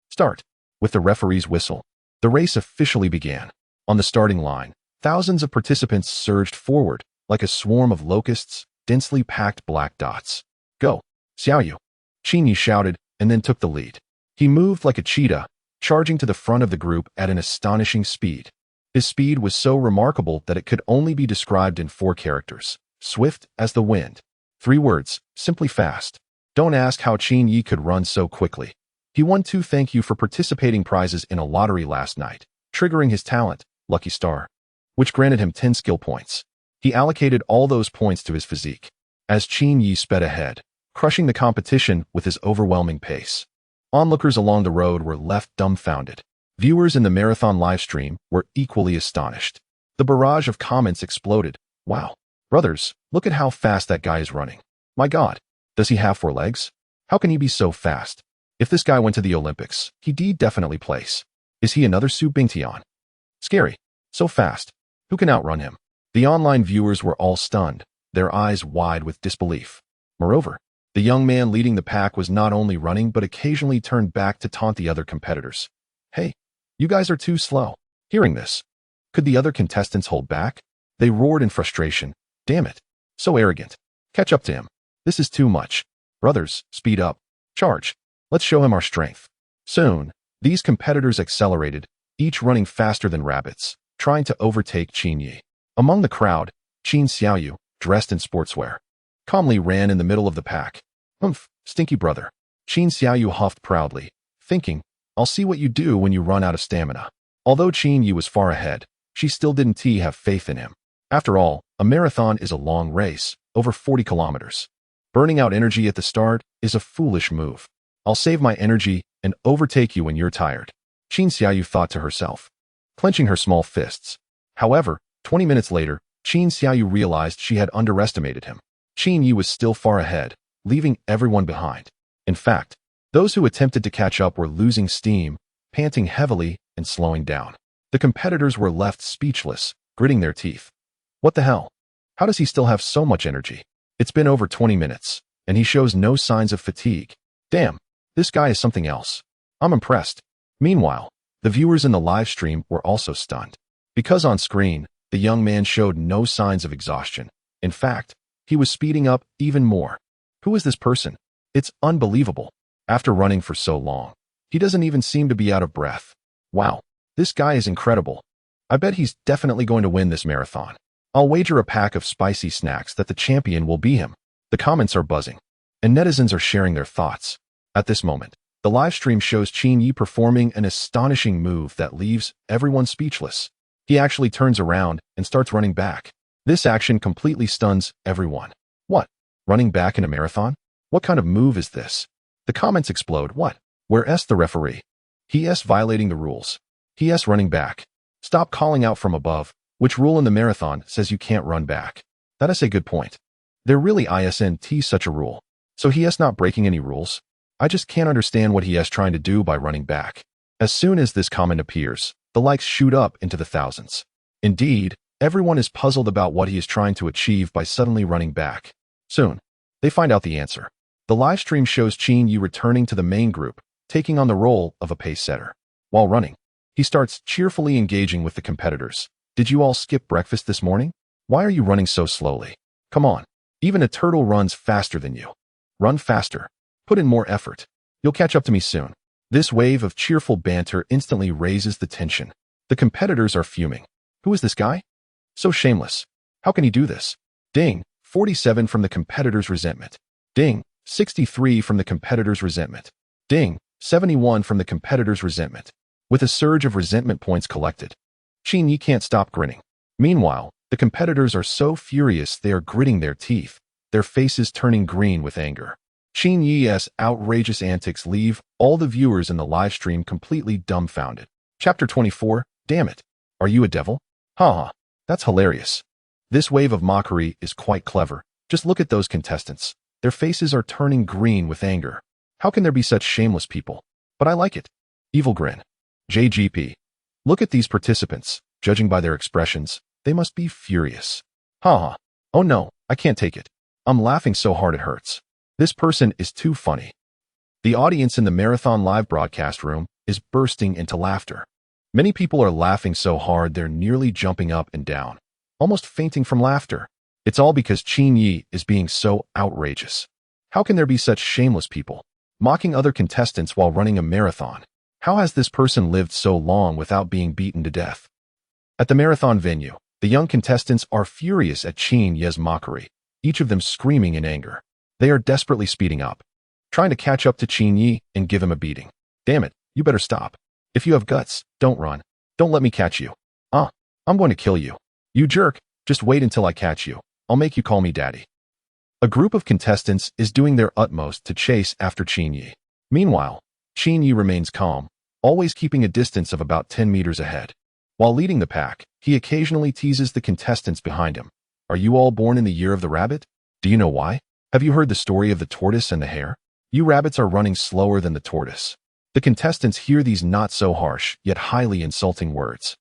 Start. With the referee's whistle, the race officially began. On the starting line, thousands of participants surged forward, like a swarm of locusts, densely packed black dots. Go, Xiaoyu. Qin Yi shouted, and then took the lead. He moved like a cheetah, charging to the front of the group at an astonishing speed. His speed was so remarkable that it could only be described in 4 characters. Swift as the wind. 3 words, simply fast. Don't ask how Qin Yi could run so quickly. He won 2 thank you for participating prizes in a lottery last night, triggering his talent, Lucky Star, which granted him 10 skill points. He allocated all those points to his physique. As Qin Yi sped ahead, crushing the competition with his overwhelming pace. Onlookers along the road were left dumbfounded. Viewers in the marathon livestream were equally astonished. The barrage of comments exploded. Wow. Brothers, look at how fast that guy is running. My God. Does he have 4 legs? How can he be so fast? If this guy went to the Olympics, he'd definitely place. Is he another Su Bingtian? Scary. So fast. Who can outrun him? The online viewers were all stunned, their eyes wide with disbelief. Moreover, the young man leading the pack was not only running but occasionally turned back to taunt the other competitors. Hey, you guys are too slow. Hearing this, could the other contestants hold back? They roared in frustration. Damn it. So arrogant. Catch up to him. This is too much. Brothers, speed up. Charge. Let's show him our strength. Soon, these competitors accelerated, each running faster than rabbits, trying to overtake Qin Yi. Among the crowd, Qin Xiaoyu, dressed in sportswear, calmly ran in the middle of the pack. Humph, stinky brother. Qin Xiaoyu huffed proudly, thinking, I'll see what you do when you run out of stamina. Although Qin Yi was far ahead, she still didn't have faith in him. After all, a marathon is a long race, over 40 kilometers. Burning out energy at the start is a foolish move. I'll save my energy and overtake you when you're tired, Qin Xiaoyu thought to herself, clenching her small fists. However, 20 minutes later, Qin Xiaoyu realized she had underestimated him. Qin Yi was still far ahead, leaving everyone behind. In fact, those who attempted to catch up were losing steam, panting heavily, and slowing down. The competitors were left speechless, gritting their teeth. What the hell? How does he still have so much energy? It's been over 20 minutes, and he shows no signs of fatigue. Damn, this guy is something else. I'm impressed. Meanwhile, the viewers in the live stream were also stunned. Because on screen, the young man showed no signs of exhaustion. In fact, he was speeding up even more. Who is this person? It's unbelievable. After running for so long, he doesn't even seem to be out of breath. Wow, this guy is incredible. I bet he's definitely going to win this marathon. I'll wager a pack of spicy snacks that the champion will be him. The comments are buzzing, and netizens are sharing their thoughts. At this moment, the live stream shows Qin Yi performing an astonishing move that leaves everyone speechless. He actually turns around and starts running back. This action completely stuns everyone. What? Running back in a marathon? What kind of move is this? The comments explode. What? Where's the referee? He's violating the rules. He's running back. Stop calling out from above. Which rule in the marathon says you can't run back? That is a good point. There really isn't such a rule. So he's not breaking any rules. I just can't understand what he's trying to do by running back. As soon as this comment appears, the likes shoot up into the thousands. Indeed, everyone is puzzled about what he is trying to achieve by suddenly running back. Soon, they find out the answer. The live stream shows Qin Yi returning to the main group, taking on the role of a pace setter. While running, he starts cheerfully engaging with the competitors. Did you all skip breakfast this morning? Why are you running so slowly? Come on. Even a turtle runs faster than you. Run faster. Put in more effort. You'll catch up to me soon. This wave of cheerful banter instantly raises the tension. The competitors are fuming. Who is this guy? So shameless. How can he do this? Ding, 47 from the competitor's resentment. Ding, 63 from the competitor's resentment. Ding, 71 from the competitor's resentment. With a surge of resentment points collected, Qin Yi can't stop grinning. Meanwhile, the competitors are so furious they are gritting their teeth, their faces turning green with anger. Qin Yi's outrageous antics leave all the viewers in the live stream completely dumbfounded. Chapter 24, Damn it. Are you a devil? Haha, that's hilarious. This wave of mockery is quite clever. Just look at those contestants. Their faces are turning green with anger. How can there be such shameless people? But I like it. Evil grin. JGP. Look at these participants. Judging by their expressions, they must be furious. Haha. Oh no, I can't take it. I'm laughing so hard it hurts. This person is too funny. The audience in the marathon live broadcast room is bursting into laughter. Many people are laughing so hard they're nearly jumping up and down, almost fainting from laughter. It's all because Qin Yi is being so outrageous. How can there be such shameless people, mocking other contestants while running a marathon? How has this person lived so long without being beaten to death? At the marathon venue, the young contestants are furious at Qin Yi's mockery, each of them screaming in anger. They are desperately speeding up, trying to catch up to Qin Yi and give him a beating. Damn it, you better stop. If you have guts, don't run. Don't let me catch you. I'm going to kill you. You jerk, just wait until I catch you. I'll make you call me daddy. A group of contestants is doing their utmost to chase after Qin Yi. Meanwhile, Qin Yi remains calm, always keeping a distance of about 10 meters ahead. While leading the pack, he occasionally teases the contestants behind him. Are you all born in the year of the rabbit? Do you know why? Have you heard the story of the tortoise and the hare? You rabbits are running slower than the tortoise. The contestants hear these not so harsh, yet highly insulting words.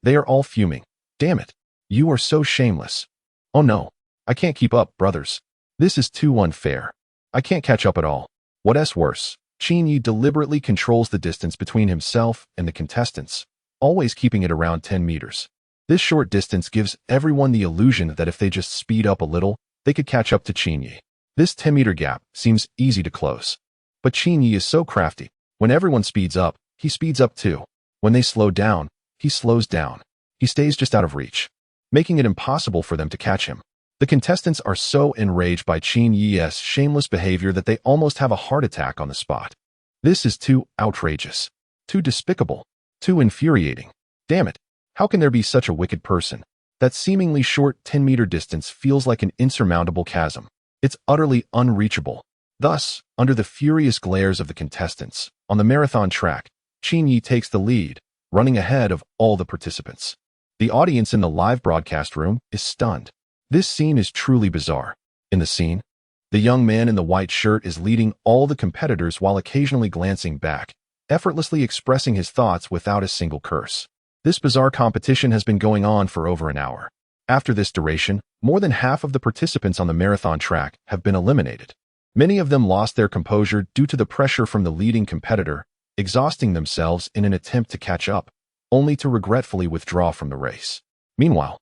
They are all fuming. Damn it. You are so shameless. Oh no. I can't keep up, brothers. This is too unfair. I can't catch up at all. What's worse, Qin Yi deliberately controls the distance between himself and the contestants, always keeping it around 10 meters. This short distance gives everyone the illusion that if they just speed up a little, they could catch up to Qin Yi. This 10-meter gap seems easy to close. But Qin Yi is so crafty. When everyone speeds up, he speeds up too. When they slow down, he slows down. He stays just out of reach, making it impossible for them to catch him. The contestants are so enraged by Qin Yi's shameless behavior that they almost have a heart attack on the spot. This is too outrageous, too despicable, too infuriating. Damn it, how can there be such a wicked person? That seemingly short 10-meter distance feels like an insurmountable chasm. It's utterly unreachable. Thus, under the furious glares of the contestants, on the marathon track, Qin Yi takes the lead, running ahead of all the participants. The audience in the live broadcast room is stunned. This scene is truly bizarre. In the scene, the young man in the white shirt is leading all the competitors while occasionally glancing back, effortlessly expressing his thoughts without a single curse. This bizarre competition has been going on for over an hour. After this duration, more than half of the participants on the marathon track have been eliminated. Many of them lost their composure due to the pressure from the leading competitor, exhausting themselves in an attempt to catch up, only to regretfully withdraw from the race. Meanwhile,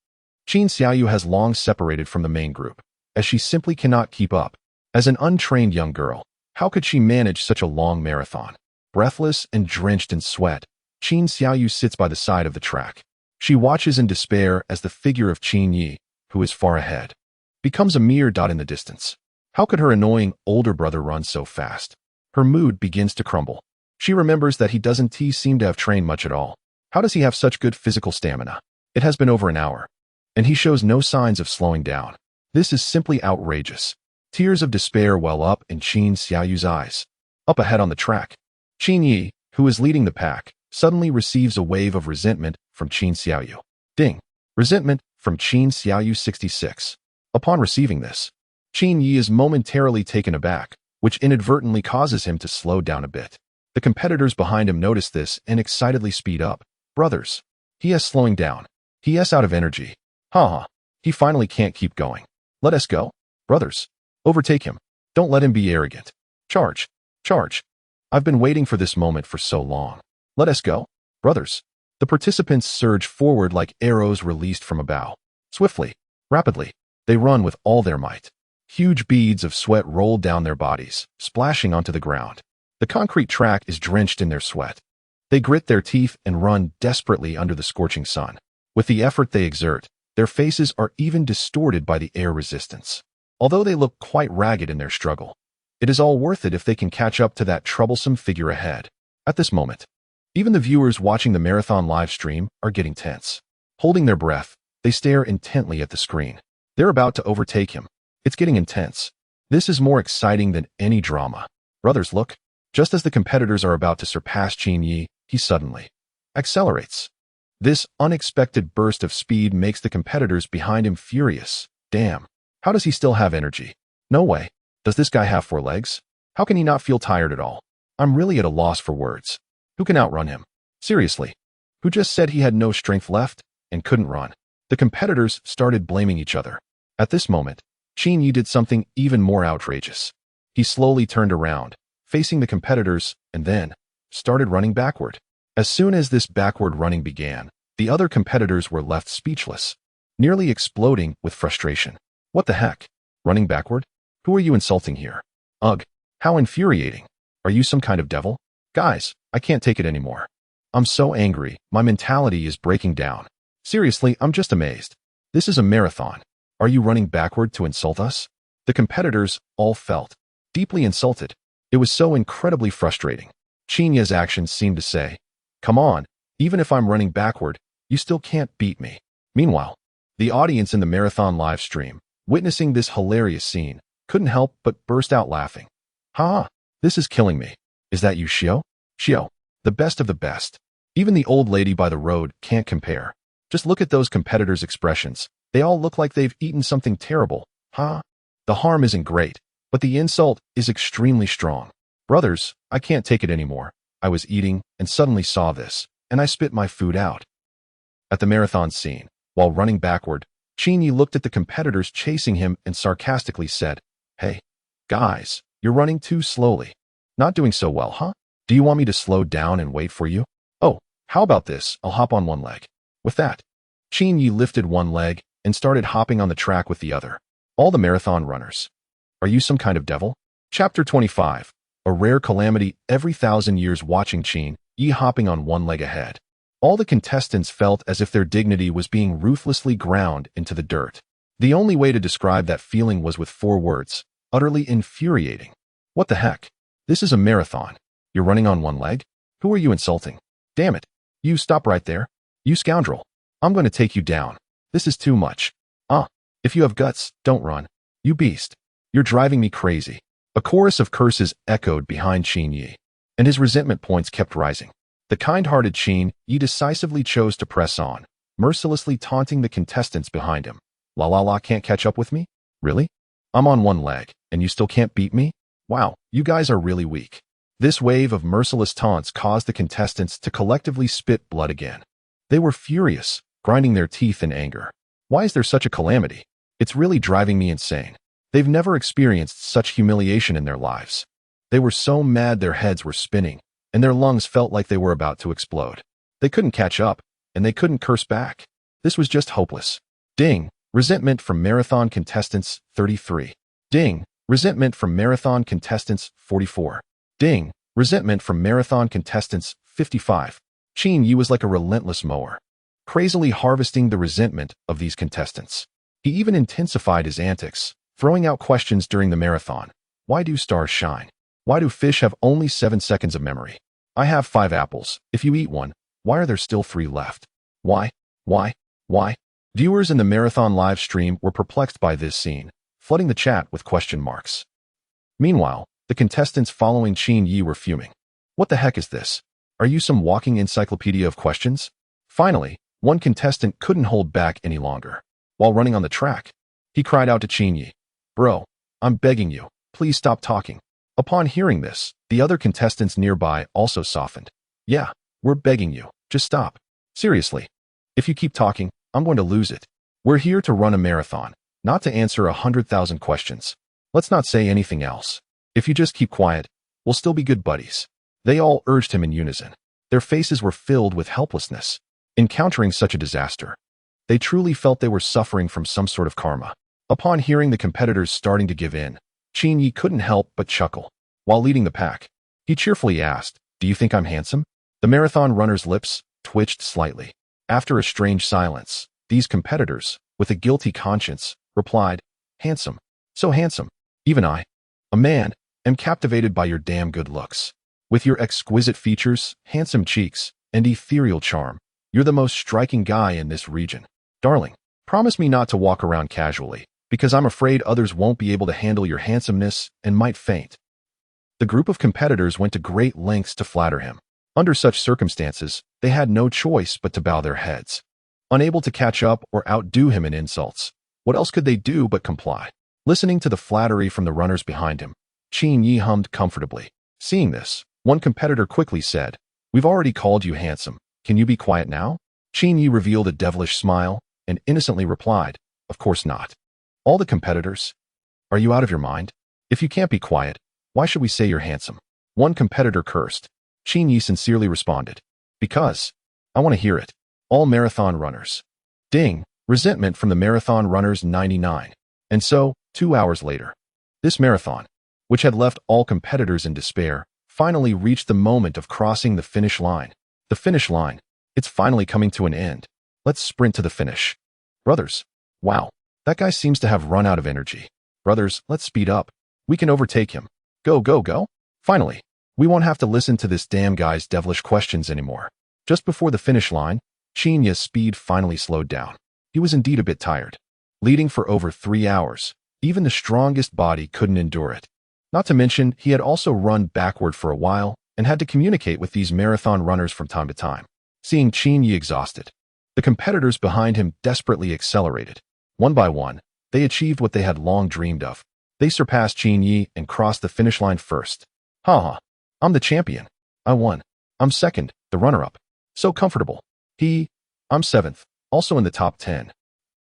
Qin Xiaoyu has long separated from the main group, as she simply cannot keep up. As an untrained young girl, how could she manage such a long marathon? Breathless and drenched in sweat, Qin Xiaoyu sits by the side of the track. She watches in despair as the figure of Qin Yi, who is far ahead, becomes a mere dot in the distance. How could her annoying older brother run so fast? Her mood begins to crumble. She remembers that he doesn't seem to have trained much at all. How does he have such good physical stamina? It has been over an hour, and he shows no signs of slowing down. This is simply outrageous. Tears of despair well up in Qin Xiaoyu's eyes. Up ahead on the track, Qin Yi, who is leading the pack, suddenly receives a wave of resentment from Qin Xiaoyu. Ding! Resentment from Qin Xiaoyu 66. Upon receiving this, Qin Yi is momentarily taken aback, which inadvertently causes him to slow down a bit. The competitors behind him notice this and excitedly speed up. Brothers, he is slowing down. He is out of energy. Ha! He finally can't keep going. Let us go. Brothers, overtake him. Don't let him be arrogant. Charge! Charge! I've been waiting for this moment for so long. Let us go. Brothers. The participants surge forward like arrows released from a bow. Swiftly, rapidly, they run with all their might. Huge beads of sweat roll down their bodies, splashing onto the ground. The concrete track is drenched in their sweat. They grit their teeth and run desperately under the scorching sun. With the effort they exert, their faces are even distorted by the air resistance. Although they look quite ragged in their struggle, it is all worth it if they can catch up to that troublesome figure ahead. At this moment, even the viewers watching the marathon live stream are getting tense. Holding their breath, they stare intently at the screen. They're about to overtake him. It's getting intense. This is more exciting than any drama. Brothers, look. Just as the competitors are about to surpass Qin Yi, he suddenly accelerates. This unexpected burst of speed makes the competitors behind him furious. Damn. How does he still have energy? No way. Does this guy have 4 legs? How can he not feel tired at all? I'm really at a loss for words. Who can outrun him? Seriously. Who just said he had no strength left and couldn't run? The competitors started blaming each other. At this moment, Qin Yi did something even more outrageous. He slowly turned around, facing the competitors, and then started running backward. As soon as this backward running began, the other competitors were left speechless, nearly exploding with frustration. What the heck? Running backward? Who are you insulting here? Ugh, how infuriating. Are you some kind of devil? Guys, I can't take it anymore. I'm so angry, my mentality is breaking down. Seriously, I'm just amazed. This is a marathon. Are you running backward to insult us? The competitors all felt deeply insulted. It was so incredibly frustrating. Qin Yi's actions seemed to say, come on, even if I'm running backward, you still can't beat me. Meanwhile, the audience in the marathon live stream, witnessing this hilarious scene, couldn't help but burst out laughing. Ha! This is killing me. Is that you, Xiao? Xiao, the best of the best. Even the old lady by the road can't compare. Just look at those competitors' expressions. They all look like they've eaten something terrible. Ha! The harm isn't great, but the insult is extremely strong. Brothers, I can't take it anymore. I was eating and suddenly saw this, and I spit my food out. At the marathon scene, while running backward, Qin Yi looked at the competitors chasing him and sarcastically said, Hey, guys, you're running too slowly. Not doing so well, huh? Do you want me to slow down and wait for you? Oh, how about this? I'll hop on one leg. With that, Qin Yi lifted one leg and started hopping on the track with the other. All the marathon runners. Are you some kind of devil? Chapter 25. A rare calamity every 1,000 years watching Qin Yi hopping on one leg ahead. All the contestants felt as if their dignity was being ruthlessly ground into the dirt. The only way to describe that feeling was with 4 words: utterly infuriating. What the heck? This is a marathon. You're running on one leg? Who are you insulting? Damn it. You stop right there. You scoundrel. I'm going to take you down. This is too much. If you have guts, don't run. You beast. You're driving me crazy. A chorus of curses echoed behind Qin Yi, and his resentment points kept rising. The kind-hearted Qin Yi decisively chose to press on, mercilessly taunting the contestants behind him. La la la, can't catch up with me? Really? I'm on one leg, and you still can't beat me? Wow, you guys are really weak. This wave of merciless taunts caused the contestants to collectively spit blood again. They were furious, grinding their teeth in anger. Why is there such a calamity? It's really driving me insane. They've never experienced such humiliation in their lives. They were so mad their heads were spinning, and their lungs felt like they were about to explode. They couldn't catch up, and they couldn't curse back. This was just hopeless. Ding! Resentment from marathon contestants 33. Ding! Resentment from marathon contestants 44. Ding! Resentment from marathon contestants 55. Qin Yi was like a relentless mower, crazily harvesting the resentment of these contestants. He even intensified his antics, throwing out questions during the marathon. Why do stars shine? Why do fish have only 7 seconds of memory? I have 5 apples. If you eat one, why are there still 3 left? Why? Viewers in the marathon live stream were perplexed by this scene, flooding the chat with question marks. Meanwhile, the contestants following Qin Yi were fuming. What the heck is this? Are you some walking encyclopedia of questions? Finally, one contestant couldn't hold back any longer. While running on the track, he cried out to Qin Yi, "Bro, I'm begging you, please stop talking." Upon hearing this, the other contestants nearby also softened. "Yeah, we're begging you, just stop. Seriously. If you keep talking, I'm going to lose it. We're here to run a marathon, not to answer 100,000 questions. Let's not say anything else. If you just keep quiet, we'll still be good buddies." They all urged him in unison. Their faces were filled with helplessness. Encountering such a disaster, they truly felt they were suffering from some sort of karma. Upon hearing the competitors starting to give in, Qin Yi couldn't help but chuckle. While leading the pack, he cheerfully asked, "Do you think I'm handsome?" The marathon runner's lips twitched slightly. After a strange silence, these competitors, with a guilty conscience, replied, "Handsome. So handsome. Even I, a man, am captivated by your damn good looks. With your exquisite features, handsome cheeks, and ethereal charm, you're the most striking guy in this region. Darling, promise me not to walk around casually, because I'm afraid others won't be able to handle your handsomeness and might faint." The group of competitors went to great lengths to flatter him. Under such circumstances, they had no choice but to bow their heads. Unable to catch up or outdo him in insults, what else could they do but comply? Listening to the flattery from the runners behind him, Qin Yi hummed comfortably. Seeing this, one competitor quickly said, "We've already called you handsome. Can you be quiet now?" Qin Yi revealed a devilish smile and innocently replied, "Of course not." All the competitors, "Are you out of your mind? If you can't be quiet, why should we say you're handsome?" One competitor cursed. Qin Yi sincerely responded, "Because I want to hear it." All marathon runners. Ding! Resentment from the marathon runners 99. And so, 2 hours later, this marathon, which had left all competitors in despair, finally reached the moment of crossing the finish line. The finish line. It's finally coming to an end. Let's sprint to the finish. Brothers. Wow. That guy seems to have run out of energy. Brothers, let's speed up. We can overtake him. Go, go, go. Finally, we won't have to listen to this damn guy's devilish questions anymore. Just before the finish line, Qin Yi's speed finally slowed down. He was indeed a bit tired. Leading for over 3 hours, even the strongest body couldn't endure it. Not to mention, he had also run backward for a while and had to communicate with these marathon runners from time to time. Seeing Qin Yi exhausted, the competitors behind him desperately accelerated. One by one, they achieved what they had long dreamed of. They surpassed Qin Yi and crossed the finish line first. Haha, I'm the champion. I won. I'm second, the runner-up. So comfortable. I'm 7th, also in the top 10.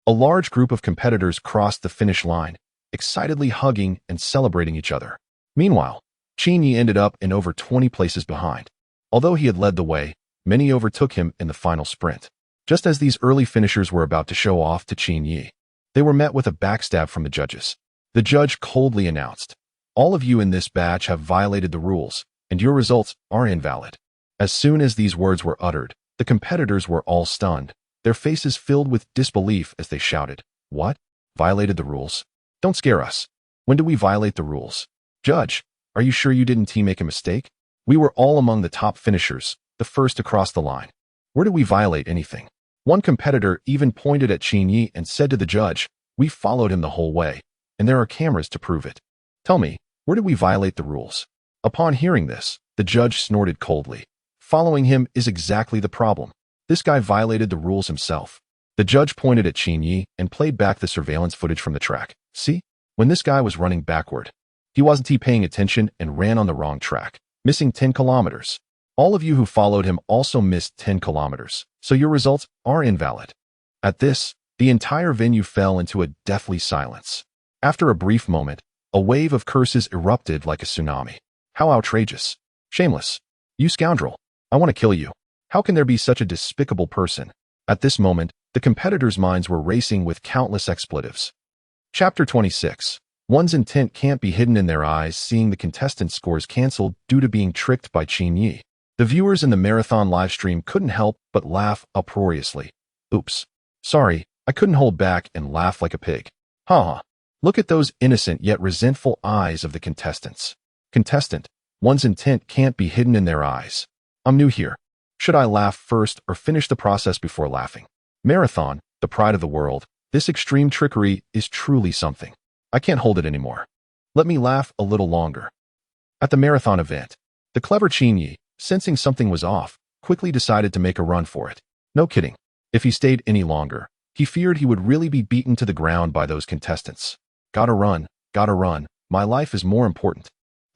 A large group of competitors crossed the finish line, excitedly hugging and celebrating each other. Meanwhile, Qin Yi ended up in over 20 places behind. Although he had led the way, many overtook him in the final sprint. Just as these early finishers were about to show off to Qin Yi, they were met with a backstab from the judges. The judge coldly announced, "All of you in this batch have violated the rules, and your results are invalid." As soon as these words were uttered, the competitors were all stunned, their faces filled with disbelief as they shouted, "What? Violated the rules? Don't scare us. When did we violate the rules? Judge, are you sure you didn't make a mistake? We were all among the top finishers, the first to cross the line. Where did we violate anything? One competitor even pointed at Qin Yi and said to the judge, we followed him the whole way, and there are cameras to prove it. Tell me, where did we violate the rules? Upon hearing this, the judge snorted coldly. Following him is exactly the problem. This guy violated the rules himself. The judge pointed at Qin Yi and played back the surveillance footage from the track. See? When this guy was running backward, he wasn't paying attention and ran on the wrong track, missing 10 kilometers. All of you who followed him also missed 10 kilometers, so your results are invalid. At this, the entire venue fell into a deathly silence. After a brief moment, a wave of curses erupted like a tsunami. How outrageous. Shameless. You scoundrel. I want to kill you. How can there be such a despicable person? At this moment, the competitors' minds were racing with countless expletives. Chapter 26. One's intent can't be hidden in their eyes. Seeing the contestants' scores cancelled due to being tricked by Qin Yi. The viewers in the marathon livestream couldn't help but laugh uproariously. Oops. Sorry, I couldn't hold back and laugh like a pig. Haha. Look at those innocent yet resentful eyes of the contestants. Contestant, one's intent can't be hidden in their eyes. I'm new here. Should I laugh first or finish the process before laughing? Marathon, the pride of the world, this extreme trickery is truly something. I can't hold it anymore. Let me laugh a little longer. At the marathon event, the clever Qin Yi, sensing something was off, quickly decided to make a run for it. No kidding. If he stayed any longer, he feared he would really be beaten to the ground by those contestants. Gotta run, my life is more important.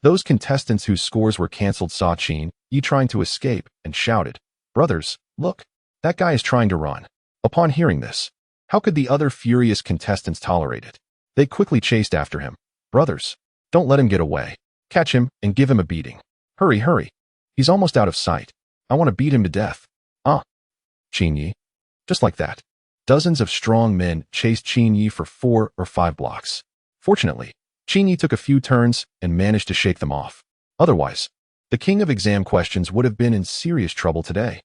Those contestants whose scores were cancelled saw Qin Yi trying to escape and shouted, brothers, look, that guy is trying to run. Upon hearing this, how could the other furious contestants tolerate it? They quickly chased after him. Brothers, don't let him get away. Catch him and give him a beating. Hurry, hurry. He's almost out of sight. I want to beat him to death. Qin Yi. Just like that. Dozens of strong men chased Qin Yi for 4 or 5 blocks. Fortunately, Qin Yi took a few turns and managed to shake them off. Otherwise, the king of exam questions would have been in serious trouble today.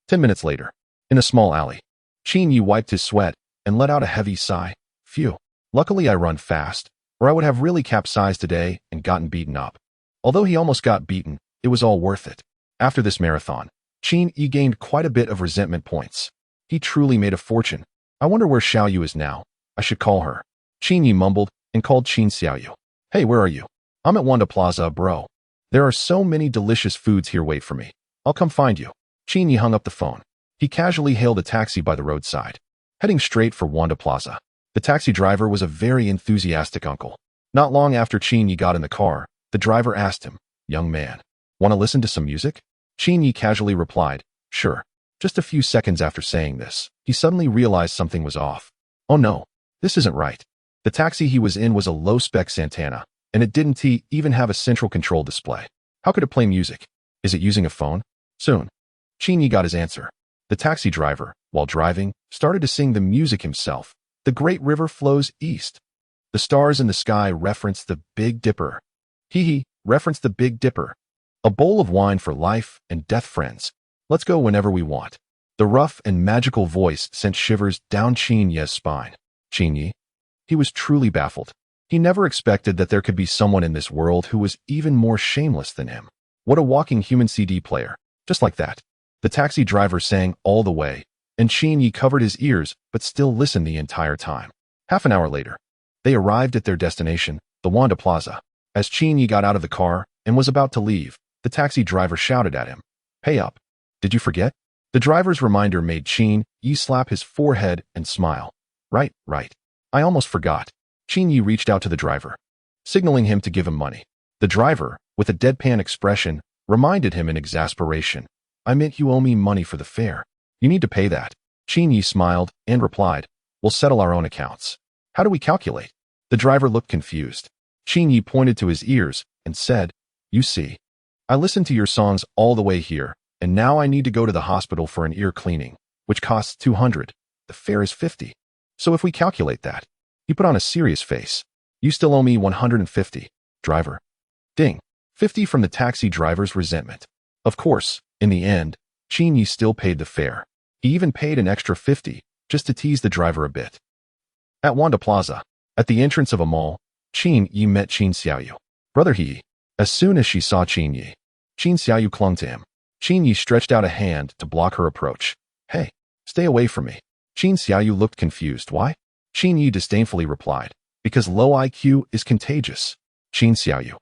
10 minutes later, in a small alley, Qin Yi wiped his sweat and let out a heavy sigh. Phew. Luckily I run fast, or I would have really capsized today and gotten beaten up. Although he almost got beaten, it was all worth it. After this marathon, Qin Yi gained quite a bit of resentment points. He truly made a fortune. I wonder where Xiaoyu is now. I should call her. Qin Yi mumbled and called Qin Xiaoyu. Hey, where are you? I'm at Wanda Plaza, bro. There are so many delicious foods here. Wait for me. I'll come find you. Qin Yi hung up the phone. He casually hailed a taxi by the roadside, heading straight for Wanda Plaza. The taxi driver was a very enthusiastic uncle. Not long after Qin Yi got in the car, the driver asked him, young man, want to listen to some music? Qin Yi casually replied, sure. Just a few seconds after saying this, he suddenly realized something was off. Oh no, this isn't right. The taxi he was in was a low-spec Santana, and it didn't even have a central control display. How could it play music? Is it using a phone? Soon, Qin Yi got his answer. The taxi driver, while driving, started to sing the music himself. The great river flows east. The stars in the sky reference the Big Dipper. Hee reference the Big Dipper. A bowl of wine for life and death, friends. Let's go whenever we want. The rough and magical voice sent shivers down Qin Yi's spine. Qin Yi. He was truly baffled. He never expected that there could be someone in this world who was even more shameless than him. What a walking human CD player. Just like that. The taxi driver sang all the way, and Qin Yi covered his ears but still listened the entire time. Half an hour later, they arrived at their destination, the Wanda Plaza. As Qin Yi got out of the car and was about to leave, the taxi driver shouted at him, "Pay up. Did you forget?" The driver's reminder made Qin Yi slap his forehead and smile. Right. I almost forgot. Qin Yi reached out to the driver, signaling him to give him money. The driver, with a deadpan expression, reminded him in exasperation, "I meant you owe me money for the fare. You need to pay that." Qin Yi smiled and replied, "We'll settle our own accounts." "How do we calculate?" The driver looked confused. Qin Yi pointed to his ears and said, "You see, I listened to your songs all the way here, and now I need to go to the hospital for an ear cleaning, which costs 200. The fare is 50. So if we calculate that," he put on a serious face, "you still owe me 150, driver." Ding. 50 from the taxi driver's resentment. Of course, in the end, Qin Yi still paid the fare. He even paid an extra 50, just to tease the driver a bit. At Wanda Plaza, at the entrance of a mall, Qin Yi met Qin Xiaoyu. Brother He. As soon as she saw Qin Yi, Qin Xiaoyu clung to him. Qin Yi stretched out a hand to block her approach. Hey, stay away from me. Qin Xiaoyu looked confused. Why? Qin Yi disdainfully replied, because low IQ is contagious. Qin Xiaoyu.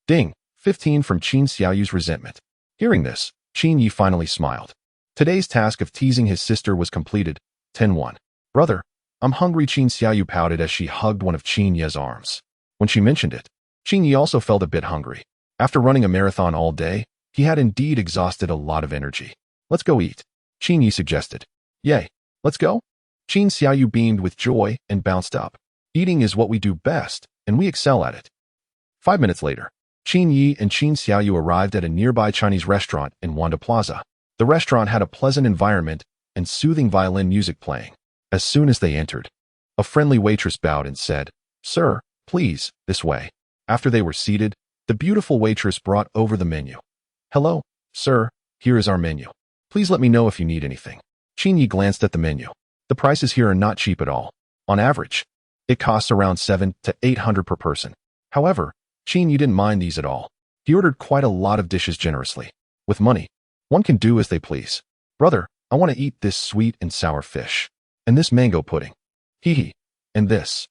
Ding. 15 from Qin Xiaoyu's resentment. Hearing this, Qin Yi finally smiled. Today's task of teasing his sister was completed. 10-1. Brother, I'm hungry. Qin Xiaoyu pouted as she hugged one of Qin Yi's arms. When she mentioned it, Qin Yi also felt a bit hungry. After running a marathon all day, he had indeed exhausted a lot of energy. Let's go eat, Qin Yi suggested. Yay, let's go? Qin Xiaoyu beamed with joy and bounced up. Eating is what we do best, and we excel at it. 5 minutes later, Qin Yi and Qin Xiaoyu arrived at a nearby Chinese restaurant in Wanda Plaza. The restaurant had a pleasant environment and soothing violin music playing. As soon as they entered, a friendly waitress bowed and said, Sir, please, this way. After they were seated, the beautiful waitress brought over the menu. Hello, sir, here is our menu. Please let me know if you need anything. Qin Yi glanced at the menu. The prices here are not cheap at all. On average, it costs around 700 to 800 per person. However, Qin Yi didn't mind these at all. He ordered quite a lot of dishes generously. With money, one can do as they please. Brother, I want to eat this sweet and sour fish. And this mango pudding. Hee. And this.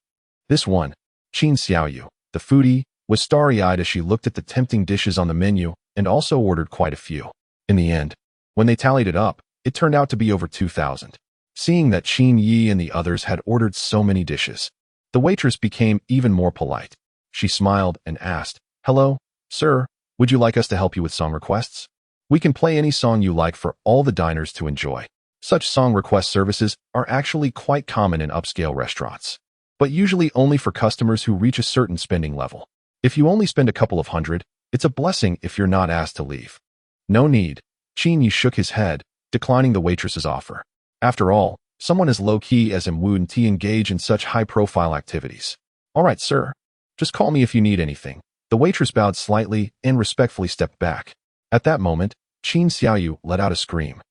This one. Qin Xiaoyu, the foodie, was starry-eyed as she looked at the tempting dishes on the menu and also ordered quite a few. In the end, when they tallied it up, it turned out to be over 2,000. Seeing that Qin Yi and the others had ordered so many dishes, the waitress became even more polite. She smiled and asked, Hello, sir, would you like us to help you with song requests? We can play any song you like for all the diners to enjoy. Such song request services are actually quite common in upscale restaurants, but usually only for customers who reach a certain spending level. If you only spend a couple of hundred, it's a blessing if you're not asked to leave. No need. Qin Yi shook his head, declining the waitress's offer. After all, someone as low-key as him wouldn't engage in such high-profile activities. All right, sir. Just call me if you need anything. The waitress bowed slightly and respectfully stepped back. At that moment, Qin Xiaoyu let out a scream.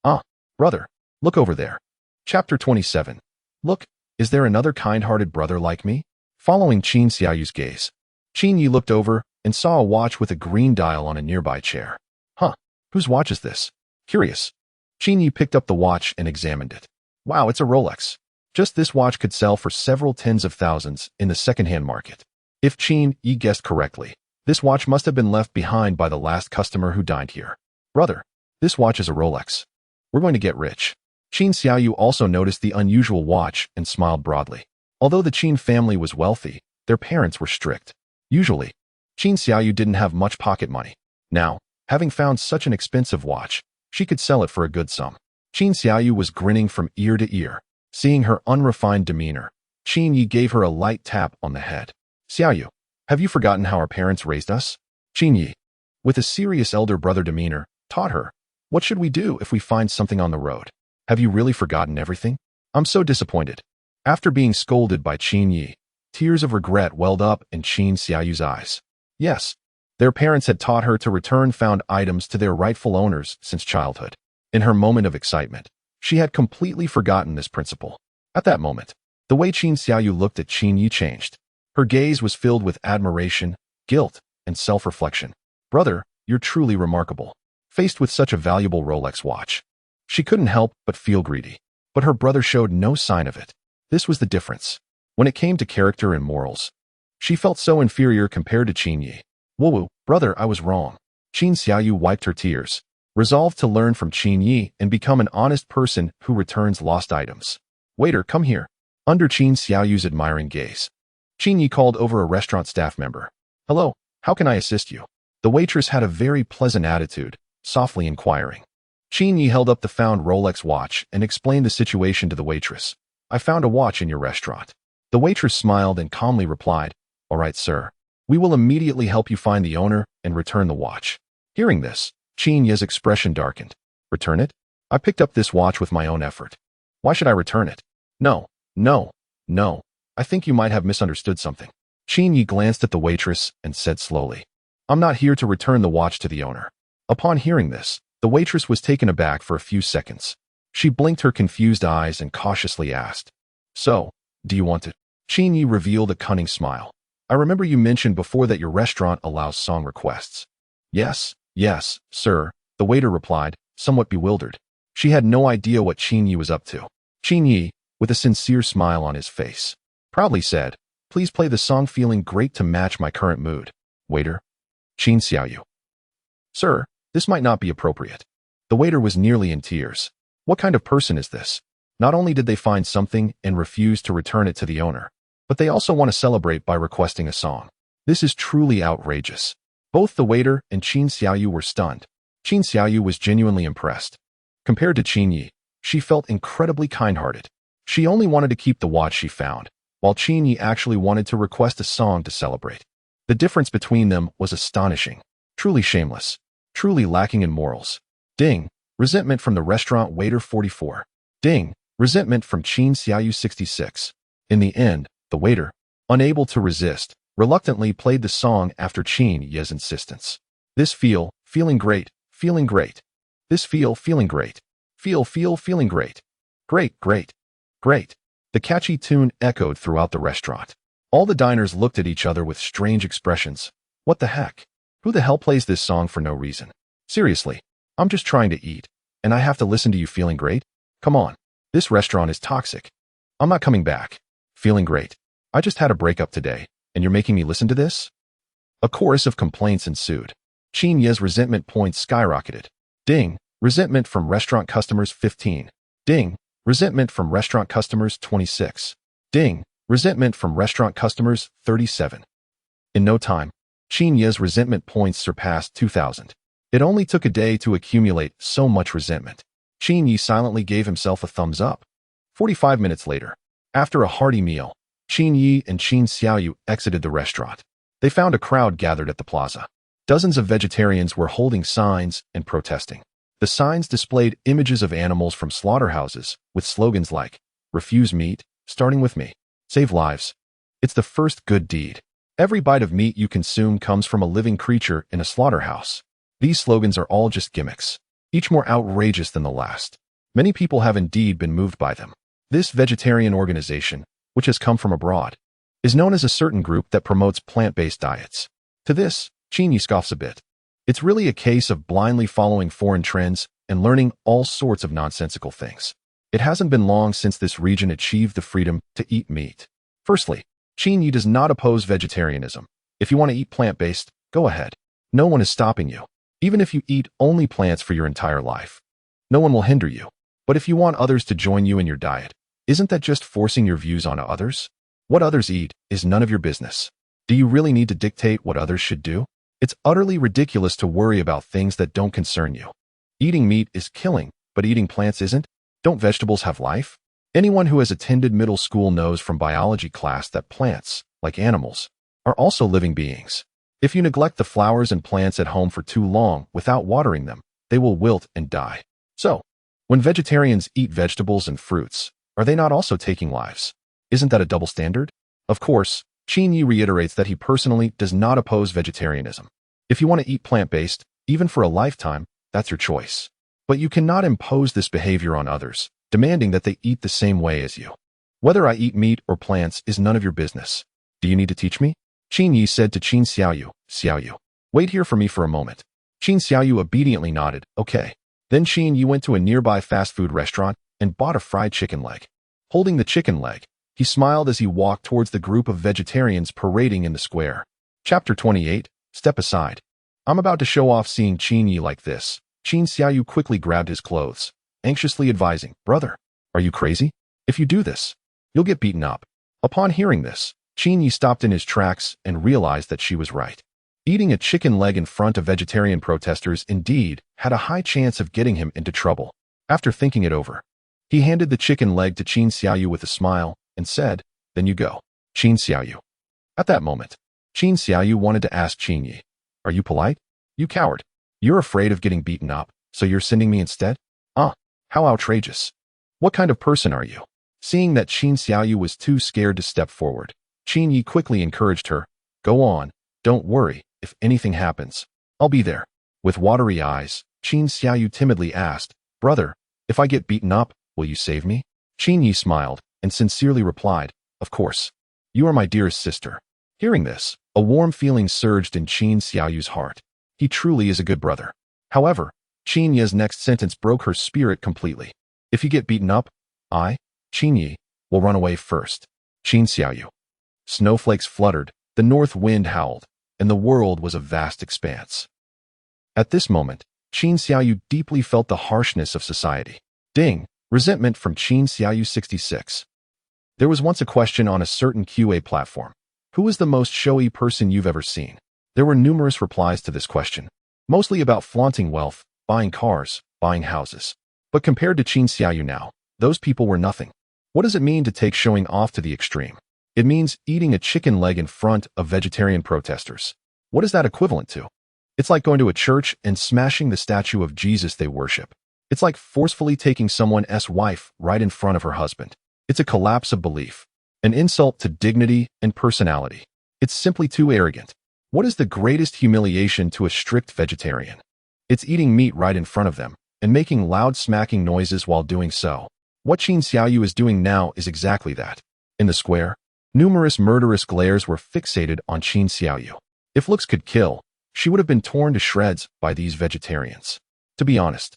Ah, brother, look over there. Chapter 27. Look, is there another kind-hearted brother like me? Following Qin Xiaoyu's gaze, Qin Yi looked over and saw a watch with a green dial on a nearby chair. Huh, whose watch is this? Curious. Qin Yi picked up the watch and examined it. Wow, it's a Rolex. Just this watch could sell for several tens of thousands in the second-hand market. If Qin Yi guessed correctly, this watch must have been left behind by the last customer who dined here. Brother, this watch is a Rolex. We're going to get rich. Qin Xiaoyu also noticed the unusual watch and smiled broadly. Although the Qin family was wealthy, their parents were strict. Usually, Qin Xiaoyu didn't have much pocket money. Now, having found such an expensive watch, she could sell it for a good sum. Qin Xiaoyu was grinning from ear to ear. Seeing her unrefined demeanor, Qin Yi gave her a light tap on the head. Xiaoyu, have you forgotten how our parents raised us? Qin Yi, with a serious elder brother demeanor, taught her, what should we do if we find something on the road? Have you really forgotten everything? I'm so disappointed. After being scolded by Qin Yi, tears of regret welled up in Qin Xiaoyu's eyes. Yes, their parents had taught her to return found items to their rightful owners since childhood. In her moment of excitement, she had completely forgotten this principle. At that moment, the way Qin Xiaoyu looked at Qin Yi changed. Her gaze was filled with admiration, guilt, and self-reflection. Brother, you're truly remarkable. Faced with such a valuable Rolex watch, she couldn't help but feel greedy. But her brother showed no sign of it. This was the difference. When it came to character and morals, she felt so inferior compared to Qin Yi. Whoa, brother, I was wrong. Qin Xiaoyu wiped her tears, resolved to learn from Qin Yi and become an honest person who returns lost items. Waiter, come here. Under Qin Xiaoyu's admiring gaze, Qin Yi called over a restaurant staff member. Hello, how can I assist you? The waitress had a very pleasant attitude, softly inquiring. Qin Yi held up the found Rolex watch and explained the situation to the waitress. I found a watch in your restaurant. The waitress smiled and calmly replied, All right, sir. We will immediately help you find the owner and return the watch. Hearing this, Qin Yi's expression darkened. Return it? I picked up this watch with my own effort. Why should I return it? No. I think you might have misunderstood something. Qin Yi glanced at the waitress and said slowly, I'm not here to return the watch to the owner. Upon hearing this, the waitress was taken aback for a few seconds. She blinked her confused eyes and cautiously asked, So, Do you want to? Qin Yi revealed a cunning smile. I remember you mentioned before that your restaurant allows song requests. Yes, sir, the waiter replied, somewhat bewildered. She had no idea what Qin Yi was up to. Qin Yi, with a sincere smile on his face, proudly said, please play the song Feeling Great to match my current mood. Waiter. Qin Xiaoyu. Sir, this might not be appropriate. The waiter was nearly in tears. What kind of person is this? Not only did they find something and refuse to return it to the owner, but they also want to celebrate by requesting a song. This is truly outrageous. Both the waiter and Qin Xiaoyu were stunned. Qin Xiaoyu was genuinely impressed. Compared to Qin Yi, she felt incredibly kind-hearted. She only wanted to keep the watch she found, while Qin Yi actually wanted to request a song to celebrate. The difference between them was astonishing. Truly shameless. Truly lacking in morals. Ding. Resentment from the restaurant waiter 44. Ding. Resentment from Qin Xiaoyu 66. In the end, the waiter, unable to resist, reluctantly played the song after Qin Yi's insistence. This feeling great. This feeling great. Feeling great. Great. The catchy tune echoed throughout the restaurant. All the diners looked at each other with strange expressions. What the heck? Who the hell plays this song for no reason? Seriously, I'm just trying to eat, and I have to listen to you feeling great? Come on. This restaurant is toxic. I'm not coming back. Feeling great. I just had a breakup today, and you're making me listen to this? A chorus of complaints ensued. Qin Yi's resentment points skyrocketed. Ding. Resentment from restaurant customers 15. Ding. Resentment from restaurant customers 26. Ding. Resentment from restaurant customers 37. In no time, Qin Yi's resentment points surpassed 2,000. It only took a day to accumulate so much resentment. Qin Yi silently gave himself a thumbs up. 45 minutes later, after a hearty meal, Qin Yi and Qin Xiaoyu exited the restaurant. They found a crowd gathered at the plaza. Dozens of vegetarians were holding signs and protesting. The signs displayed images of animals from slaughterhouses with slogans like, refuse meat, starting with me, save lives. It's the first good deed. Every bite of meat you consume comes from a living creature in a slaughterhouse. These slogans are all just gimmicks, each more outrageous than the last. Many people have indeed been moved by them. This vegetarian organization, which has come from abroad, is known as a certain group that promotes plant-based diets. To this, Qin Yi scoffs a bit. It's really a case of blindly following foreign trends and learning all sorts of nonsensical things. It hasn't been long since this region achieved the freedom to eat meat. Firstly, Qin Yi does not oppose vegetarianism. If you want to eat plant-based, go ahead. No one is stopping you. Even if you eat only plants for your entire life, no one will hinder you. But if you want others to join you in your diet, isn't that just forcing your views on others? What others eat is none of your business. Do you really need to dictate what others should do? It's utterly ridiculous to worry about things that don't concern you. Eating meat is killing, but eating plants isn't? Don't vegetables have life? Anyone who has attended middle school knows from biology class that plants, like animals, are also living beings. If you neglect the flowers and plants at home for too long without watering them, they will wilt and die. So, when vegetarians eat vegetables and fruits, are they not also taking lives? Isn't that a double standard? Of course, Qin Yi reiterates that he personally does not oppose vegetarianism. If you want to eat plant-based, even for a lifetime, that's your choice. But you cannot impose this behavior on others, demanding that they eat the same way as you. Whether I eat meat or plants is none of your business. Do you need to teach me? Qin Yi said to Qin Xiaoyu, wait here for me for a moment. Qin Xiaoyu obediently nodded, okay. Then Qin Yi went to a nearby fast food restaurant and bought a fried chicken leg. Holding the chicken leg, he smiled as he walked towards the group of vegetarians parading in the square. Chapter 28, Step Aside. I'm about to show off seeing Qin Yi like this. Qin Xiaoyu quickly grabbed his clothes, anxiously advising, brother, are you crazy? If you do this, you'll get beaten up. Upon hearing this, Qin Yi stopped in his tracks and realized that she was right. Eating a chicken leg in front of vegetarian protesters indeed had a high chance of getting him into trouble. After thinking it over, he handed the chicken leg to Qin Xiaoyu with a smile and said, then you go, Qin Xiaoyu. At that moment, Qin Xiaoyu wanted to ask Qin Yi, are you polite? You coward. You're afraid of getting beaten up, so you're sending me instead? How outrageous. What kind of person are you? Seeing that Qin Xiaoyu was too scared to step forward, Qin Yi quickly encouraged her, go on, don't worry, if anything happens, I'll be there. With watery eyes, Qin Xiaoyu timidly asked, brother, if I get beaten up, will you save me? Qin Yi smiled and sincerely replied, of course. You are my dearest sister. Hearing this, a warm feeling surged in Qin Xiaoyu's heart. He truly is a good brother. However, Qin Ye's next sentence broke her spirit completely. If you get beaten up, I, Qin Yi, will run away first. Qin Xiaoyu. Snowflakes fluttered, the north wind howled, and the world was a vast expanse. At this moment, Qin Xiaoyu deeply felt the harshness of society. Ding! Resentment from Qin Xiaoyu 66. There was once a question on a certain QA platform. Who is the most showy person you've ever seen? There were numerous replies to this question, mostly about flaunting wealth, buying cars, buying houses. But compared to Qin Xiaoyu now, those people were nothing. What does it mean to take showing off to the extreme? It means eating a chicken leg in front of vegetarian protesters. What is that equivalent to? It's like going to a church and smashing the statue of Jesus they worship. It's like forcefully taking someone's wife right in front of her husband. It's a collapse of belief, an insult to dignity and personality. It's simply too arrogant. What is the greatest humiliation to a strict vegetarian? It's eating meat right in front of them and making loud smacking noises while doing so. What Qin Xiaoyu is doing now is exactly that. In the square, numerous murderous glares were fixated on Qin Xiaoyu. If looks could kill, she would have been torn to shreds by these vegetarians. To be honest,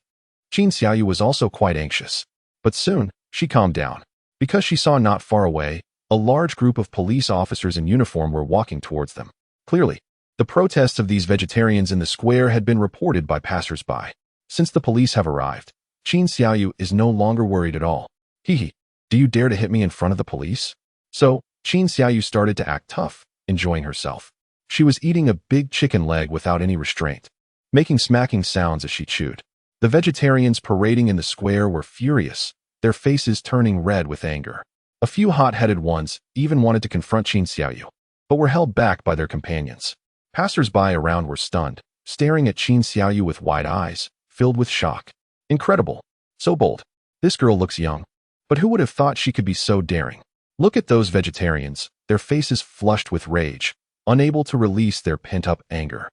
Qin Xiaoyu was also quite anxious. But soon, she calmed down, because she saw not far away, a large group of police officers in uniform were walking towards them. Clearly, the protests of these vegetarians in the square had been reported by passers-by. Since the police have arrived, Qin Xiaoyu is no longer worried at all. Hee, do you dare to hit me in front of the police? So, Qin Xiaoyu started to act tough, enjoying herself. She was eating a big chicken leg without any restraint, making smacking sounds as she chewed. The vegetarians parading in the square were furious, their faces turning red with anger. A few hot-headed ones even wanted to confront Qin Xiaoyu, but were held back by their companions. Passers-by around were stunned, staring at Qin Xiaoyu with wide eyes, filled with shock. Incredible. So bold. This girl looks young. But who would have thought she could be so daring? Look at those vegetarians, their faces flushed with rage, unable to release their pent-up anger.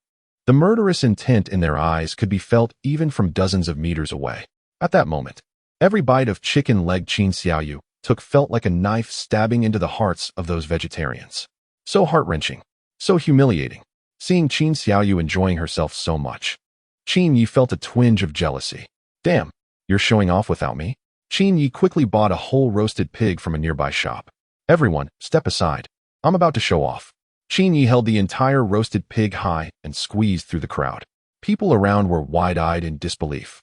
The murderous intent in their eyes could be felt even from dozens of meters away. At that moment, every bite of chicken leg Qin Xiaoyu took felt like a knife stabbing into the hearts of those vegetarians. So heart-wrenching, so humiliating, seeing Qin Xiaoyu enjoying herself so much. Qin Yi felt a twinge of jealousy. Damn, you're showing off without me? Qin Yi quickly bought a whole roasted pig from a nearby shop. Everyone, step aside. I'm about to show off. Qin Yi held the entire roasted pig high and squeezed through the crowd. People around were wide-eyed in disbelief.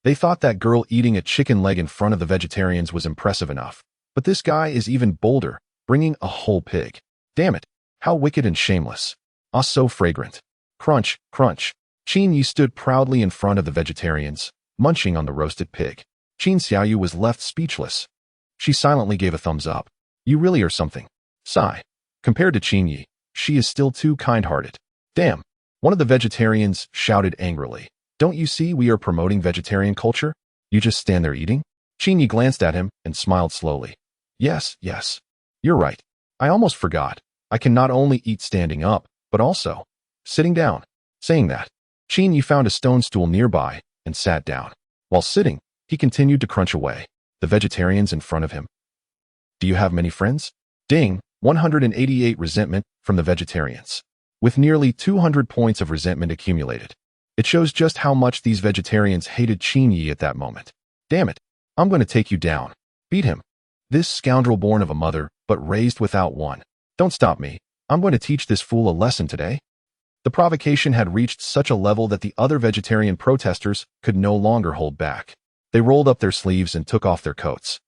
They thought that girl eating a chicken leg in front of the vegetarians was impressive enough. But this guy is even bolder, bringing a whole pig. Damn it, how wicked and shameless. Ah, so fragrant. Crunch, crunch. Qin Yi stood proudly in front of the vegetarians, munching on the roasted pig. Qin Xiaoyu was left speechless. She silently gave a thumbs up. You really are something. Sigh. Compared to Qin Yi, she is still too kind-hearted. Damn. One of the vegetarians shouted angrily. Don't you see we are promoting vegetarian culture? You just stand there eating? Qin Yi glanced at him and smiled slowly. Yes, yes. You're right. I almost forgot. I can not only eat standing up, but also sitting down. Saying that, Qin Yi found a stone stool nearby and sat down. While sitting, he continued to crunch away. The vegetarians in front of him. Do you have many friends? Ding, 188 resentment from the vegetarians. With nearly 200 points of resentment accumulated. It shows just how much these vegetarians hated Qin Yi at that moment. Damn it, I'm going to take you down. Beat him. This scoundrel born of a mother, but raised without one. Don't stop me. I'm going to teach this fool a lesson today. The provocation had reached such a level that the other vegetarian protesters could no longer hold back. They rolled up their sleeves and took off their coats,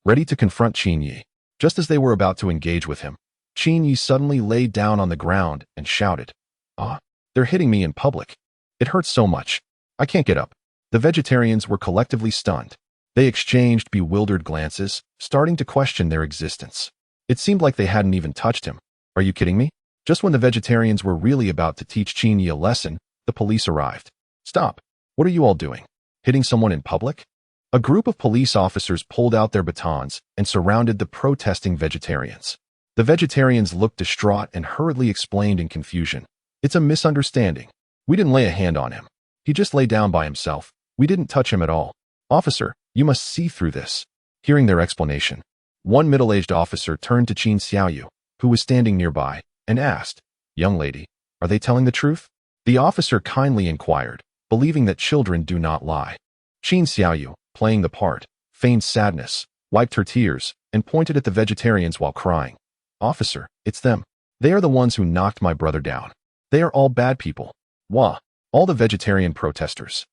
ready to confront Qin Yi. Just as they were about to engage with him, Qin Yi suddenly laid down on the ground and shouted, Ah, they're hitting me in public. It hurts so much. I can't get up. The vegetarians were collectively stunned. They exchanged bewildered glances, starting to question their existence. It seemed like they hadn't even touched him. Are you kidding me? Just when the vegetarians were really about to teach Qin Yi a lesson, the police arrived. Stop. What are you all doing? Hitting someone in public? A group of police officers pulled out their batons and surrounded the protesting vegetarians. The vegetarians looked distraught and hurriedly explained in confusion. It's a misunderstanding. We didn't lay a hand on him. He just lay down by himself. We didn't touch him at all. Officer, you must see through this. Hearing their explanation, One middle-aged officer turned to Qin Xiaoyu, who was standing nearby, and asked, "Young lady, are they telling the truth?" The officer kindly inquired, believing that children do not lie. Qin Xiaoyu, playing the part, feigned sadness, wiped her tears, and pointed at the vegetarians while crying. "Officer, it's them. They are the ones who knocked my brother down. They are all bad people. Wah! All the vegetarian protesters."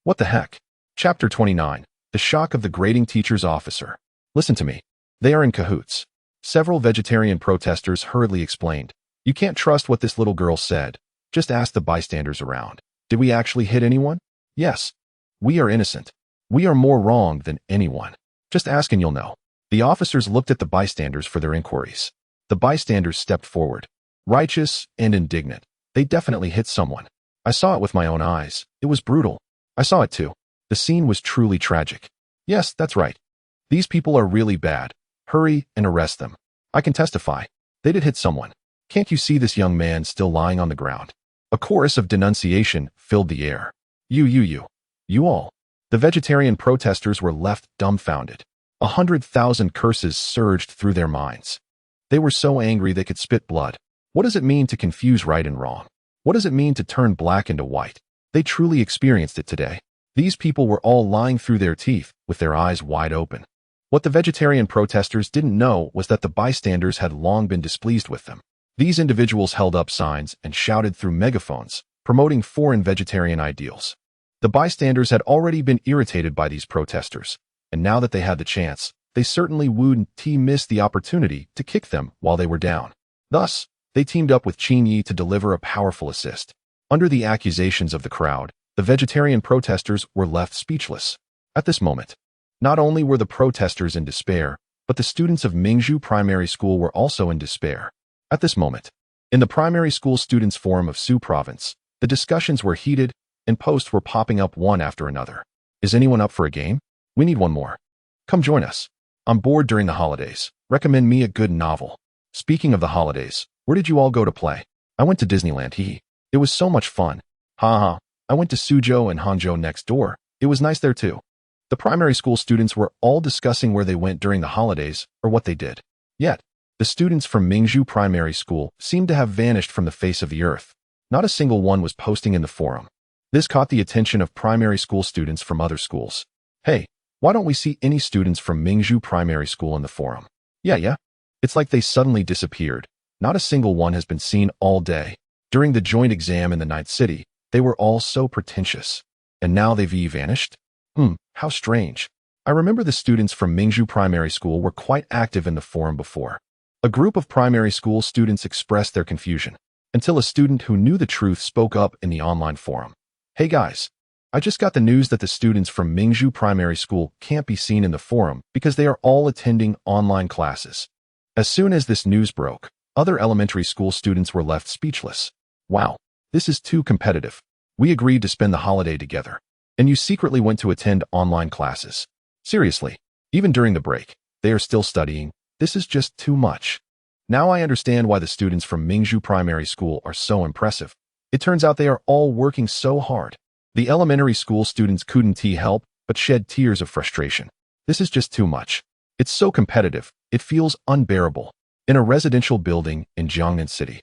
What the heck? Chapter 29. The Shock of the Grading Teacher's Officer. Listen to me. They are in cahoots. Several vegetarian protesters hurriedly explained. "You can't trust what this little girl said. Just ask the bystanders around. Did we actually hit anyone? Yes. We are innocent. We are more wronged than anyone. Just ask and you'll know." The officers looked at the bystanders for their inquiries. The bystanders stepped forward, righteous and indignant. "They definitely hit someone. I saw it with my own eyes. It was brutal. I saw it too. The scene was truly tragic. Yes, that's right. These people are really bad. Hurry and arrest them. I can testify. They did hit someone. Can't you see this young man still lying on the ground?" A chorus of denunciation filled the air. You all. The vegetarian protesters were left dumbfounded. 100,000 curses surged through their minds. They were so angry they could spit blood. What does it mean to confuse right and wrong? What does it mean to turn black into white? They truly experienced it today. These people were all lying through their teeth, with their eyes wide open. What the vegetarian protesters didn't know was that the bystanders had long been displeased with them. These individuals held up signs and shouted through megaphones, promoting foreign vegetarian ideals. The bystanders had already been irritated by these protesters, and now that they had the chance, they certainly wouldn't miss the opportunity to kick them while they were down. Thus, they teamed up with Qin Yi to deliver a powerful assist. Under the accusations of the crowd, the vegetarian protesters were left speechless. At this moment, not only were the protesters in despair, but the students of Mingzhu Primary School were also in despair. At this moment, in the Primary School Students' Forum of Su Province, the discussions were heated and posts were popping up one after another. "Is anyone up for a game? We need one more. Come join us. I'm bored during the holidays. Recommend me a good novel." Speaking of the holidays, where did you all go to play? "I went to Disneyland, hee. It was so much fun. Ha ha. I went to Suzhou and Hangzhou next door. It was nice there too." The primary school students were all discussing where they went during the holidays or what they did. Yet, the students from Mingzhu Primary School seemed to have vanished from the face of the earth. Not a single one was posting in the forum. This caught the attention of primary school students from other schools. "Hey, why don't we see any students from Mingzhu Primary School in the forum?" Yeah. It's like they suddenly disappeared. Not a single one has been seen all day. During the joint exam in the ninth city, they were all so pretentious. And now they've vanished? How strange. I remember the students from Mingzhu Primary School were quite active in the forum before. A group of primary school students expressed their confusion, until a student who knew the truth spoke up in the online forum. "Hey guys, I just got the news that the students from Mingzhu Primary School can't be seen in the forum because they are all attending online classes." As soon as this news broke, other elementary school students were left speechless. "Wow, this is too competitive. We agreed to spend the holiday together, and you secretly went to attend online classes. Seriously, even during the break, they are still studying. This is just too much." Now I understand why the students from Mingzhu Primary School are so impressive. It turns out they are all working so hard. The elementary school students couldn't help but shed tears of frustration. This is just too much. It's so competitive, it feels unbearable. In a residential building in Jiangnan City,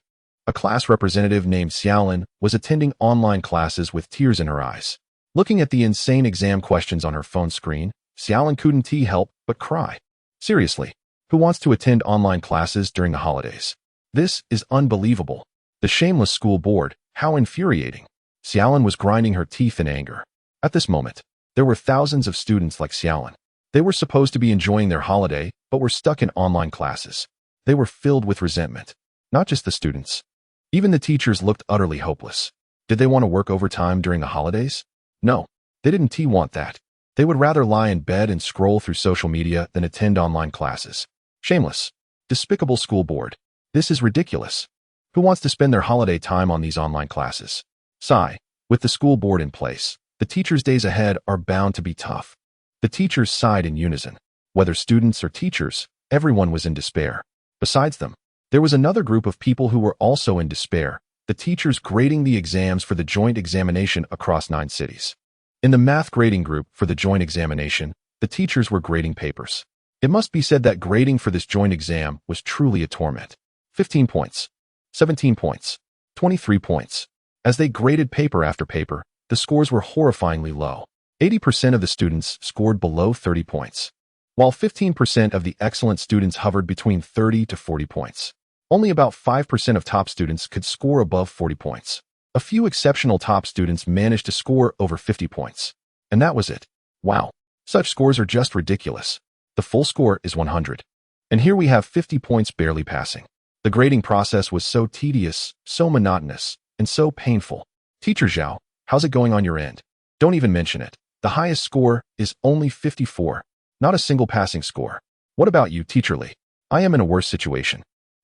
a class representative named Xiaolin was attending online classes with tears in her eyes. Looking at the insane exam questions on her phone screen, Xiaolin couldn't help but cry. Seriously, who wants to attend online classes during the holidays? This is unbelievable. The shameless school board, how infuriating. Xiaolin was grinding her teeth in anger. At this moment, there were thousands of students like Xiaolin. They were supposed to be enjoying their holiday, but were stuck in online classes. They were filled with resentment. Not just the students. Even the teachers looked utterly hopeless. Did they want to work overtime during the holidays? No, they didn't want that. They would rather lie in bed and scroll through social media than attend online classes. Shameless. Despicable school board. This is ridiculous. Who wants to spend their holiday time on these online classes? Sigh. With the school board in place, the teachers' days ahead are bound to be tough. The teachers sighed in unison. Whether students or teachers, everyone was in despair. Besides them, there was another group of people who were also in despair, the teachers grading the exams for the joint examination across 9 cities. In the math grading group for the joint examination, the teachers were grading papers. It must be said that grading for this joint exam was truly a torment. 15 points, 17 points, 23 points. As they graded paper after paper, the scores were horrifyingly low. 80% of the students scored below 30 points, while 15% of the excellent students hovered between 30 to 40 points. Only about 5% of top students could score above 40 points. A few exceptional top students managed to score over 50 points. And that was it. Wow. Such scores are just ridiculous. The full score is 100. And here we have 50 points barely passing. The grading process was so tedious, so monotonous, and so painful. Teacher Zhao, how's it going on your end? Don't even mention it. The highest score is only 54. Not a single passing score. What about you, Teacher Li? I am in a worse situation.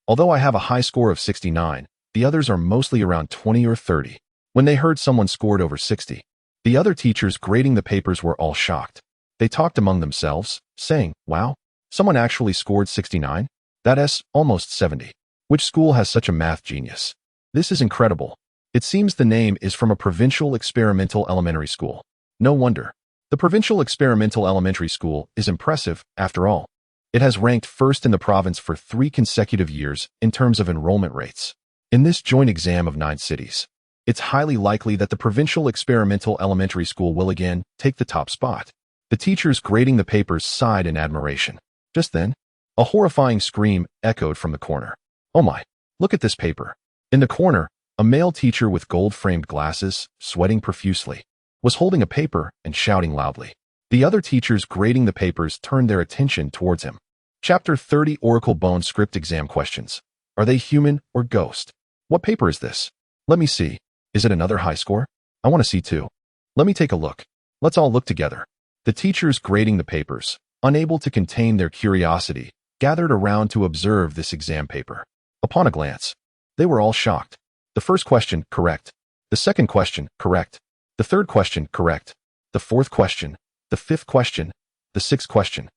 Although I have a high score of 69, the others are mostly around 20 or 30. When they heard someone scored over 60, the other teachers grading the papers were all shocked. They talked among themselves, saying, wow, someone actually scored 69? That's almost 70. Which school has such a math genius? This is incredible. It seems the name is from a provincial experimental elementary school. No wonder. The provincial experimental elementary school is impressive, after all. It has ranked first in the province for 3 consecutive years in terms of enrollment rates. In this joint exam of 9 cities, it's highly likely that the provincial experimental elementary school will again take the top spot. The teachers grading the papers sighed in admiration. Just then, a horrifying scream echoed from the corner. Oh my, look at this paper. In the corner, a male teacher with gold-framed glasses, sweating profusely, was holding a paper and shouting loudly. The other teachers grading the papers turned their attention towards him. Chapter 30 Oracle Bone Script Exam Questions. Are they human or ghost? What paper is this? Let me see. Is it another high score? I want to see too. Let me take a look. Let's all look together. The teachers grading the papers, unable to contain their curiosity, gathered around to observe this exam paper. Upon a glance, they were all shocked. The first question, correct. The second question, correct. The third question, correct. The fourth question, the fifth question, the sixth question.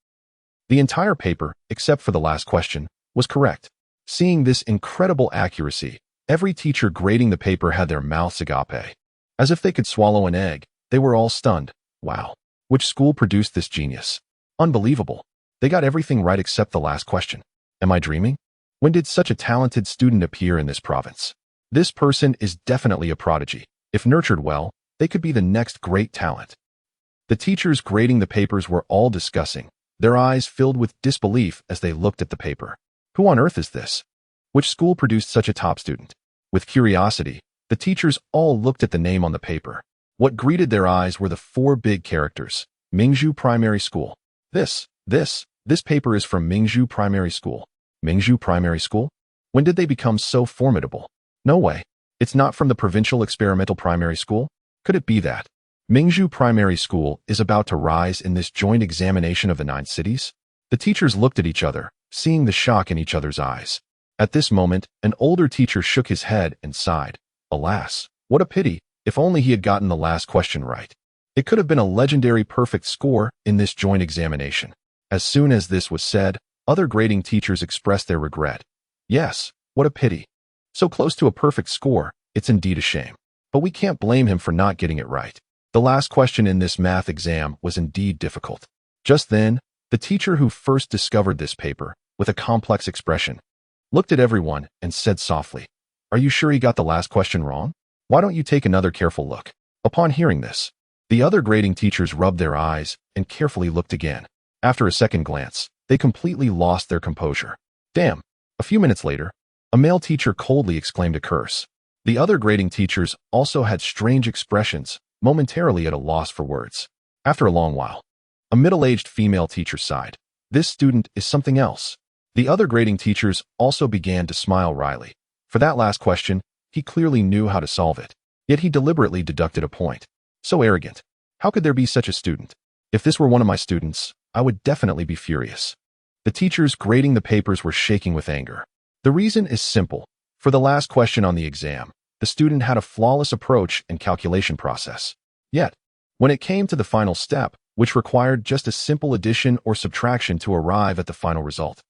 The entire paper, except for the last question, was correct. Seeing this incredible accuracy, every teacher grading the paper had their mouths agape. As if they could swallow an egg, they were all stunned. Wow. Which school produced this genius? Unbelievable. They got everything right except the last question. Am I dreaming? When did such a talented student appear in this province? This person is definitely a prodigy. If nurtured well, they could be the next great talent. The teachers grading the papers were all discussing, their eyes filled with disbelief as they looked at the paper. Who on earth is this? Which school produced such a top student? With curiosity, the teachers all looked at the name on the paper. What greeted their eyes were the 4 big characters. Mingzhu Primary School. This paper is from Mingzhu Primary School. Mingzhu Primary School? When did they become so formidable? No way. It's not from the Provincial Experimental Primary School? Could it be that Mingzhu Primary School is about to rise in this joint examination of the 9 cities? The teachers looked at each other, seeing the shock in each other's eyes. At this moment, an older teacher shook his head and sighed. Alas, what a pity, if only he had gotten the last question right. It could have been a legendary perfect score in this joint examination. As soon as this was said, other grading teachers expressed their regret. Yes, what a pity. So close to a perfect score, it's indeed a shame. But we can't blame him for not getting it right. The last question in this math exam was indeed difficult. Just then, the teacher who first discovered this paper, with a complex expression, looked at everyone and said softly, "Are you sure he got the last question wrong? Why don't you take another careful look?" Upon hearing this, the other grading teachers rubbed their eyes and carefully looked again. After a second glance, they completely lost their composure. Damn! A few minutes later, a male teacher coldly exclaimed a curse. The other grading teachers also had strange expressions, momentarily at a loss for words. After a long while, a middle-aged female teacher sighed. This student is something else. The other grading teachers also began to smile wryly. For that last question, he clearly knew how to solve it. Yet he deliberately deducted a point. So arrogant. How could there be such a student? If this were one of my students, I would definitely be furious. The teachers grading the papers were shaking with anger. The reason is simple. For the last question on the exam, the student had a flawless approach and calculation process. Yet, when it came to the final step, which required just a simple addition or subtraction to arrive at the final result,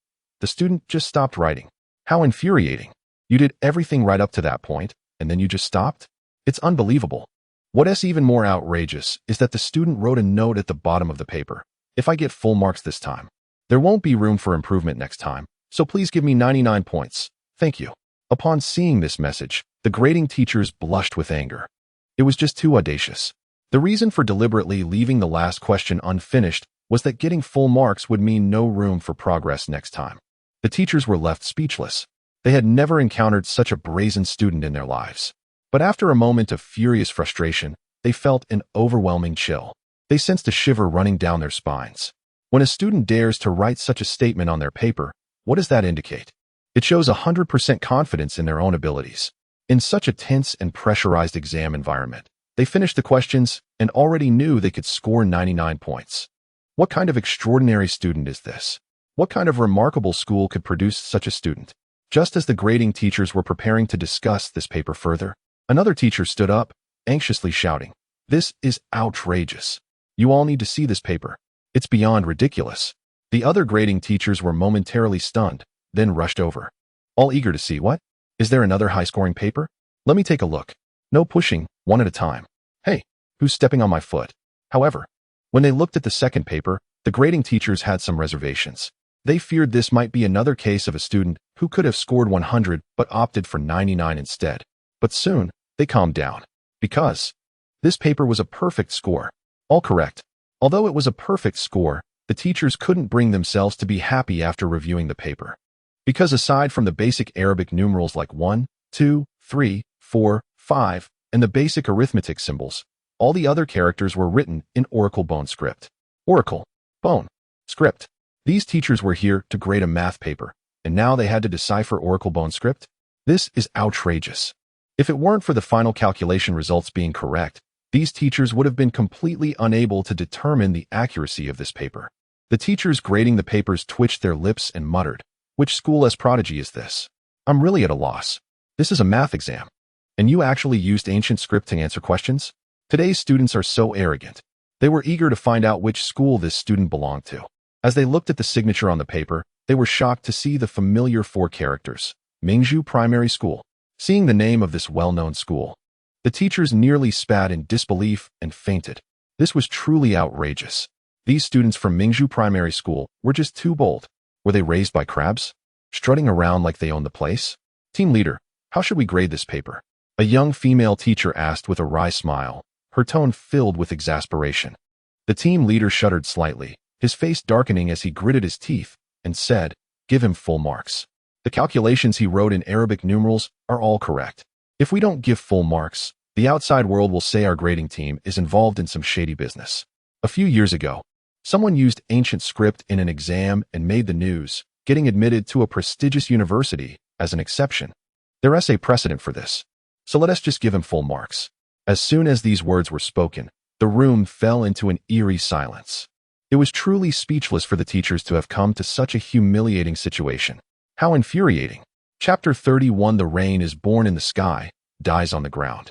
the student just stopped writing. How infuriating. You did everything right up to that point, and then you just stopped? It's unbelievable. What's even more outrageous is that the student wrote a note at the bottom of the paper. If I get full marks this time, There won't be room for improvement next time, so please give me 99 points. Thank you. Upon seeing this message, the grading teachers blushed with anger. It was just too audacious. The reason for deliberately leaving the last question unfinished was that getting full marks would mean no room for progress next time. The teachers were left speechless. They had never encountered such a brazen student in their lives. But after a moment of furious frustration, they felt an overwhelming chill. They sensed a shiver running down their spines. When a student dares to write such a statement on their paper, what does that indicate? It shows 100% confidence in their own abilities. In such a tense and pressurized exam environment, they finished the questions and already knew they could score 99 points. What kind of extraordinary student is this? What kind of remarkable school could produce such a student? Just as the grading teachers were preparing to discuss this paper further, another teacher stood up, anxiously shouting, "This is outrageous. You all need to see this paper. It's beyond ridiculous." The other grading teachers were momentarily stunned, then rushed over. All eager to see what? Is there another high-scoring paper? Let me take a look. No pushing, one at a time. Hey, who's stepping on my foot? However, when they looked at the second paper, the grading teachers had some reservations. They feared this might be another case of a student who could have scored 100 but opted for 99 instead. But soon, they calmed down. Because this paper was a perfect score. All correct. Although it was a perfect score, the teachers couldn't bring themselves to be happy after reviewing the paper. Because aside from the basic Arabic numerals like 1, 2, 3, 4, 5, and the basic arithmetic symbols, all the other characters were written in Oracle Bone script. Oracle, Bone, script. These teachers were here to grade a math paper, and now they had to decipher Oracle Bone script? This is outrageous. If it weren't for the final calculation results being correct, these teachers would have been completely unable to determine the accuracy of this paper. The teachers grading the papers twitched their lips and muttered, "Which school S prodigy is this? I'm really at a loss. This is a math exam. And you actually used ancient script to answer questions?" Today's students are so arrogant. They were eager to find out which school this student belonged to. As they looked at the signature on the paper, they were shocked to see the familiar 4 characters, Mingzhu Primary School. Seeing the name of this well-known school, the teachers nearly spat in disbelief and fainted. This was truly outrageous. These students from Mingzhu Primary School were just too bold. Were they raised by crabs? Strutting around like they owned the place? Team leader, how should we grade this paper? A young female teacher asked with a wry smile, her tone filled with exasperation. The team leader shuddered slightly, his face darkening as he gritted his teeth, and said, "Give him full marks. The calculations he wrote in Arabic numerals are all correct. If we don't give full marks, the outside world will say our grading team is involved in some shady business." A few years ago, someone used ancient script in an exam and made the news, getting admitted to a prestigious university as an exception. There is a precedent for this. So let us just give him full marks. As soon as these words were spoken, the room fell into an eerie silence. It was truly speechless for the teachers to have come to such a humiliating situation. How infuriating. Chapter 31. The rain is born in the sky, dies on the ground.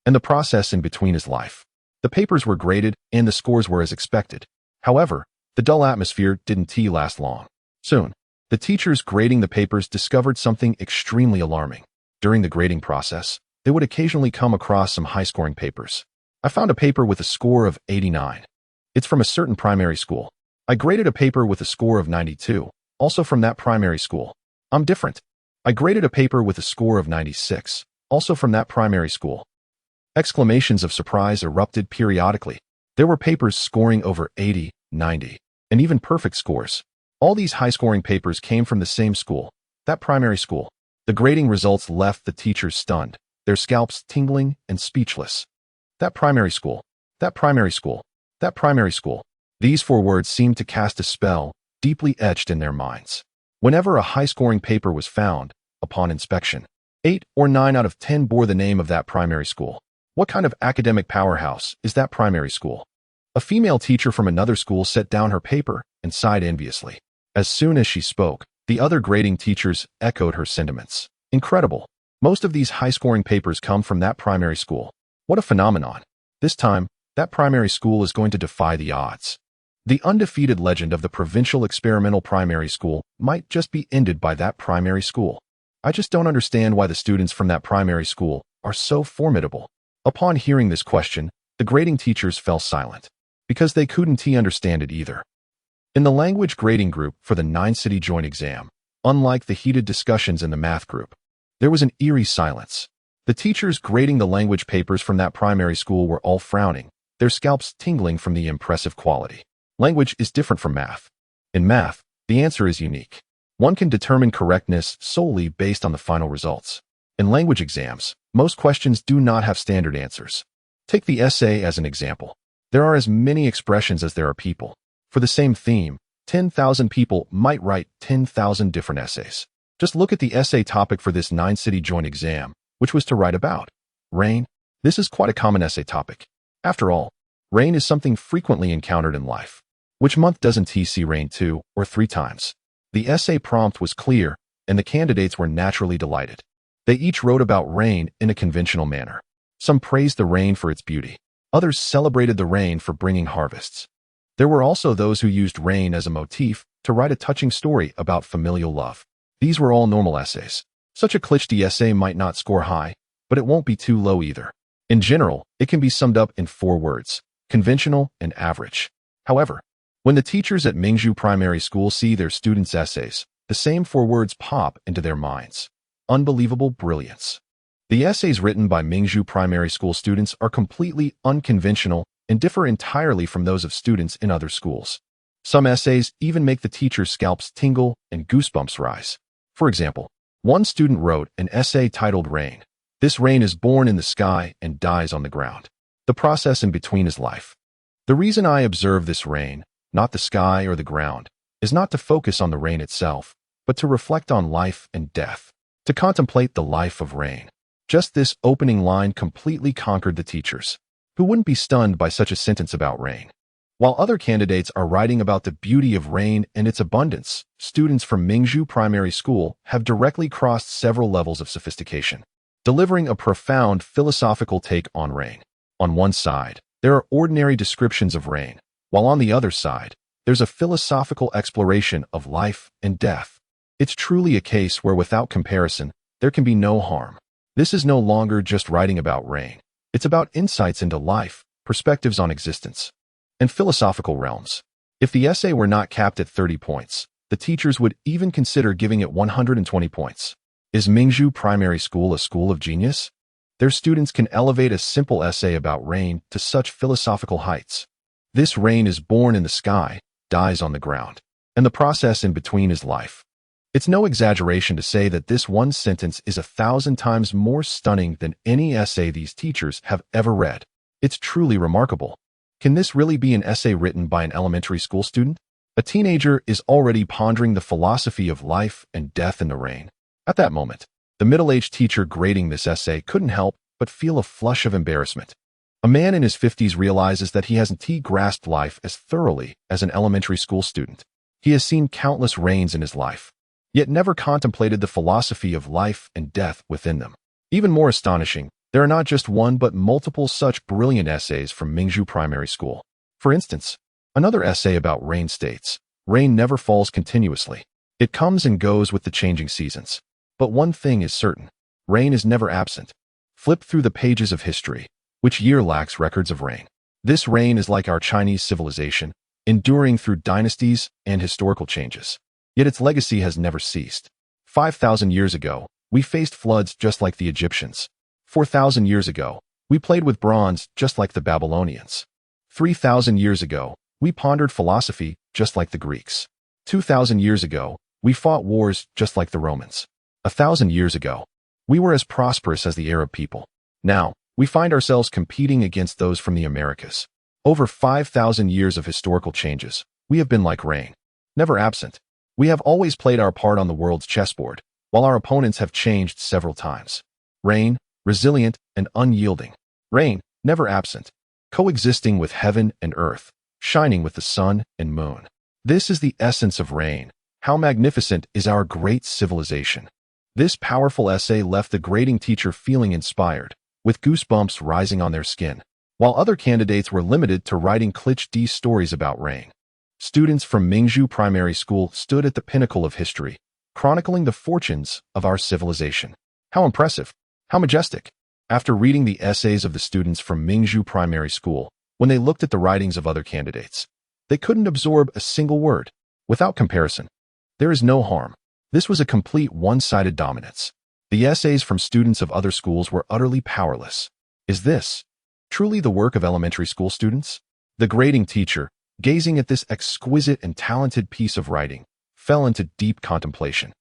And the process in between is life. The papers were graded, and the scores were as expected. However, the dull atmosphere didn't last long. Soon, the teachers grading the papers discovered something extremely alarming. During the grading process, they would occasionally come across some high-scoring papers. I found a paper with a score of 89. It's from a certain primary school. I graded a paper with a score of 92, also from that primary school. I'm different. I graded a paper with a score of 96, also from that primary school. Exclamations of surprise erupted periodically. There were papers scoring over 80, 90, and even perfect scores. All these high-scoring papers came from the same school, that primary school. The grading results left the teachers stunned, their scalps tingling and speechless. That primary school, that primary school, that primary school. These 4 words seemed to cast a spell, deeply etched in their minds. Whenever a high-scoring paper was found, upon inspection, 8 or 9 out of 10 bore the name of that primary school. What kind of academic powerhouse is that primary school? A female teacher from another school set down her paper and sighed enviously. As soon as she spoke, the other grading teachers echoed her sentiments. Incredible. Most of these high-scoring papers come from that primary school. What a phenomenon. This time, that primary school is going to defy the odds. The undefeated legend of the provincial experimental primary school might just be ended by that primary school. I just don't understand why the students from that primary school are so formidable. Upon hearing this question, the grading teachers fell silent, because they couldn't understand it either. In the language grading group for the 9-city joint exam, unlike the heated discussions in the math group, there was an eerie silence. The teachers grading the language papers from that primary school were all frowning, their scalps tingling from the impressive quality. Language is different from math. In math, the answer is unique. One can determine correctness solely based on the final results. In language exams, most questions do not have standard answers. Take the essay as an example. There are as many expressions as there are people. For the same theme, 10,000 people might write 10,000 different essays. Just look at the essay topic for this 9-city joint exam, which was to write about rain. This is quite a common essay topic. After all, rain is something frequently encountered in life. Which month doesn't he see rain 2 or 3 times? The essay prompt was clear, and the candidates were naturally delighted. They each wrote about rain in a conventional manner. Some praised the rain for its beauty. Others celebrated the rain for bringing harvests. There were also those who used rain as a motif to write a touching story about familial love. These were all normal essays. Such a cliché essay might not score high, but it won't be too low either. In general, it can be summed up in 4 words: conventional and average. However, when the teachers at Mingzhu Primary School see their students' essays, the same 4 words pop into their minds: unbelievable brilliance. The essays written by Mingzhu Primary School students are completely unconventional and differ entirely from those of students in other schools. Some essays even make the teacher's scalps tingle and goosebumps rise. For example, one student wrote an essay titled Rain. This rain is born in the sky and dies on the ground. The process in between is life. The reason I observe this rain, not the sky or the ground, is not to focus on the rain itself, but to reflect on life and death, to contemplate the life of rain. Just this opening line completely conquered the teachers. Who wouldn't be stunned by such a sentence about rain? While other candidates are writing about the beauty of rain and its abundance, students from Mingzhu Primary School have directly crossed several levels of sophistication, delivering a profound philosophical take on rain. On one side, there are ordinary descriptions of rain, while on the other side, there's a philosophical exploration of life and death. It's truly a case where without comparison, there can be no harm. This is no longer just writing about rain. It's about insights into life, perspectives on existence, and philosophical realms. If the essay were not capped at 30 points, the teachers would even consider giving it 120 points. Is Mingzhu Primary School a school of genius? Their students can elevate a simple essay about rain to such philosophical heights. This rain is born in the sky, dies on the ground, and the process in between is life. It's no exaggeration to say that this one sentence is 1,000 times more stunning than any essay these teachers have ever read. It's truly remarkable. Can this really be an essay written by an elementary school student? A teenager is already pondering the philosophy of life and death in the rain. At that moment, the middle-aged teacher grading this essay couldn't help but feel a flush of embarrassment. A man in his 50s realizes that he hasn't grasped life as thoroughly as an elementary school student. He has seen countless rains in his life, yet never contemplated the philosophy of life and death within them. Even more astonishing, there are not just one but multiple such brilliant essays from Mingzhu Primary School. For instance, another essay about rain states, rain never falls continuously. It comes and goes with the changing seasons. But one thing is certain, rain is never absent. Flip through the pages of history. Which year lacks records of rain? This rain is like our Chinese civilization, enduring through dynasties and historical changes. Yet its legacy has never ceased. 5,000 years ago, we faced floods just like the Egyptians. 4,000 years ago, we played with bronze just like the Babylonians. 3,000 years ago, we pondered philosophy just like the Greeks. 2,000 years ago, we fought wars just like the Romans. 1,000 years ago, we were as prosperous as the Arab people. Now, we find ourselves competing against those from the Americas. Over 5,000 years of historical changes, we have been like rain, never absent. We have always played our part on the world's chessboard, while our opponents have changed several times. Rain, resilient and unyielding. Rain, never absent, coexisting with heaven and earth, shining with the sun and moon. This is the essence of rain. How magnificent is our great civilization. This powerful essay left the grading teacher feeling inspired, with goosebumps rising on their skin, while other candidates were limited to writing cliché stories about rain. Students from Mingzhu Primary School stood at the pinnacle of history, chronicling the fortunes of our civilization. How impressive! How majestic! After reading the essays of the students from Mingzhu Primary School, when they looked at the writings of other candidates, They couldn't absorb a single word. Without comparison, there is no harm. This was a complete one-sided dominance. The essays from students of other schools were utterly powerless. Is this truly the work of elementary school students? The grading teacher, gazing at this exquisite and talented piece of writing, fell into deep contemplation.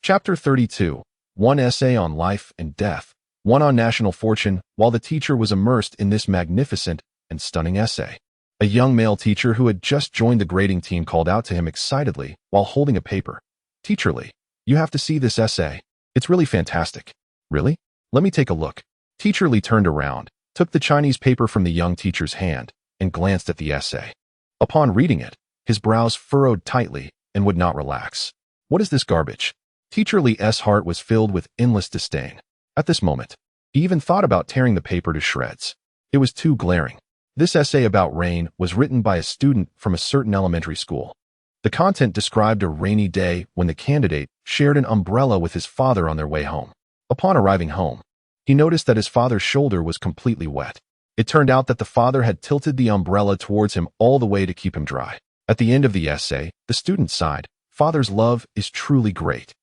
Chapter 32. One essay on life and death, one on national fortune. While the teacher was immersed in this magnificent and stunning essay, a young male teacher who had just joined the grading team called out to him excitedly while holding a paper. "Teacher Lee, you have to see this essay. It's really fantastic." "Really? Let me take a look." Teacher Lee turned around, took the Chinese paper from the young teacher's hand, and glanced at the essay. Upon reading it, his brows furrowed tightly and would not relax. "What is this garbage?" Teacher Lee's heart was filled with endless disdain. At this moment, he even thought about tearing the paper to shreds. It was too glaring. This essay about rain was written by a student from a certain elementary school. The content described a rainy day when the candidate shared an umbrella with his father on their way home. Upon arriving home, he noticed that his father's shoulder was completely wet. It turned out that the father had tilted the umbrella towards him all the way to keep him dry. At the end of the essay, the student sighed, "Father's love is truly great."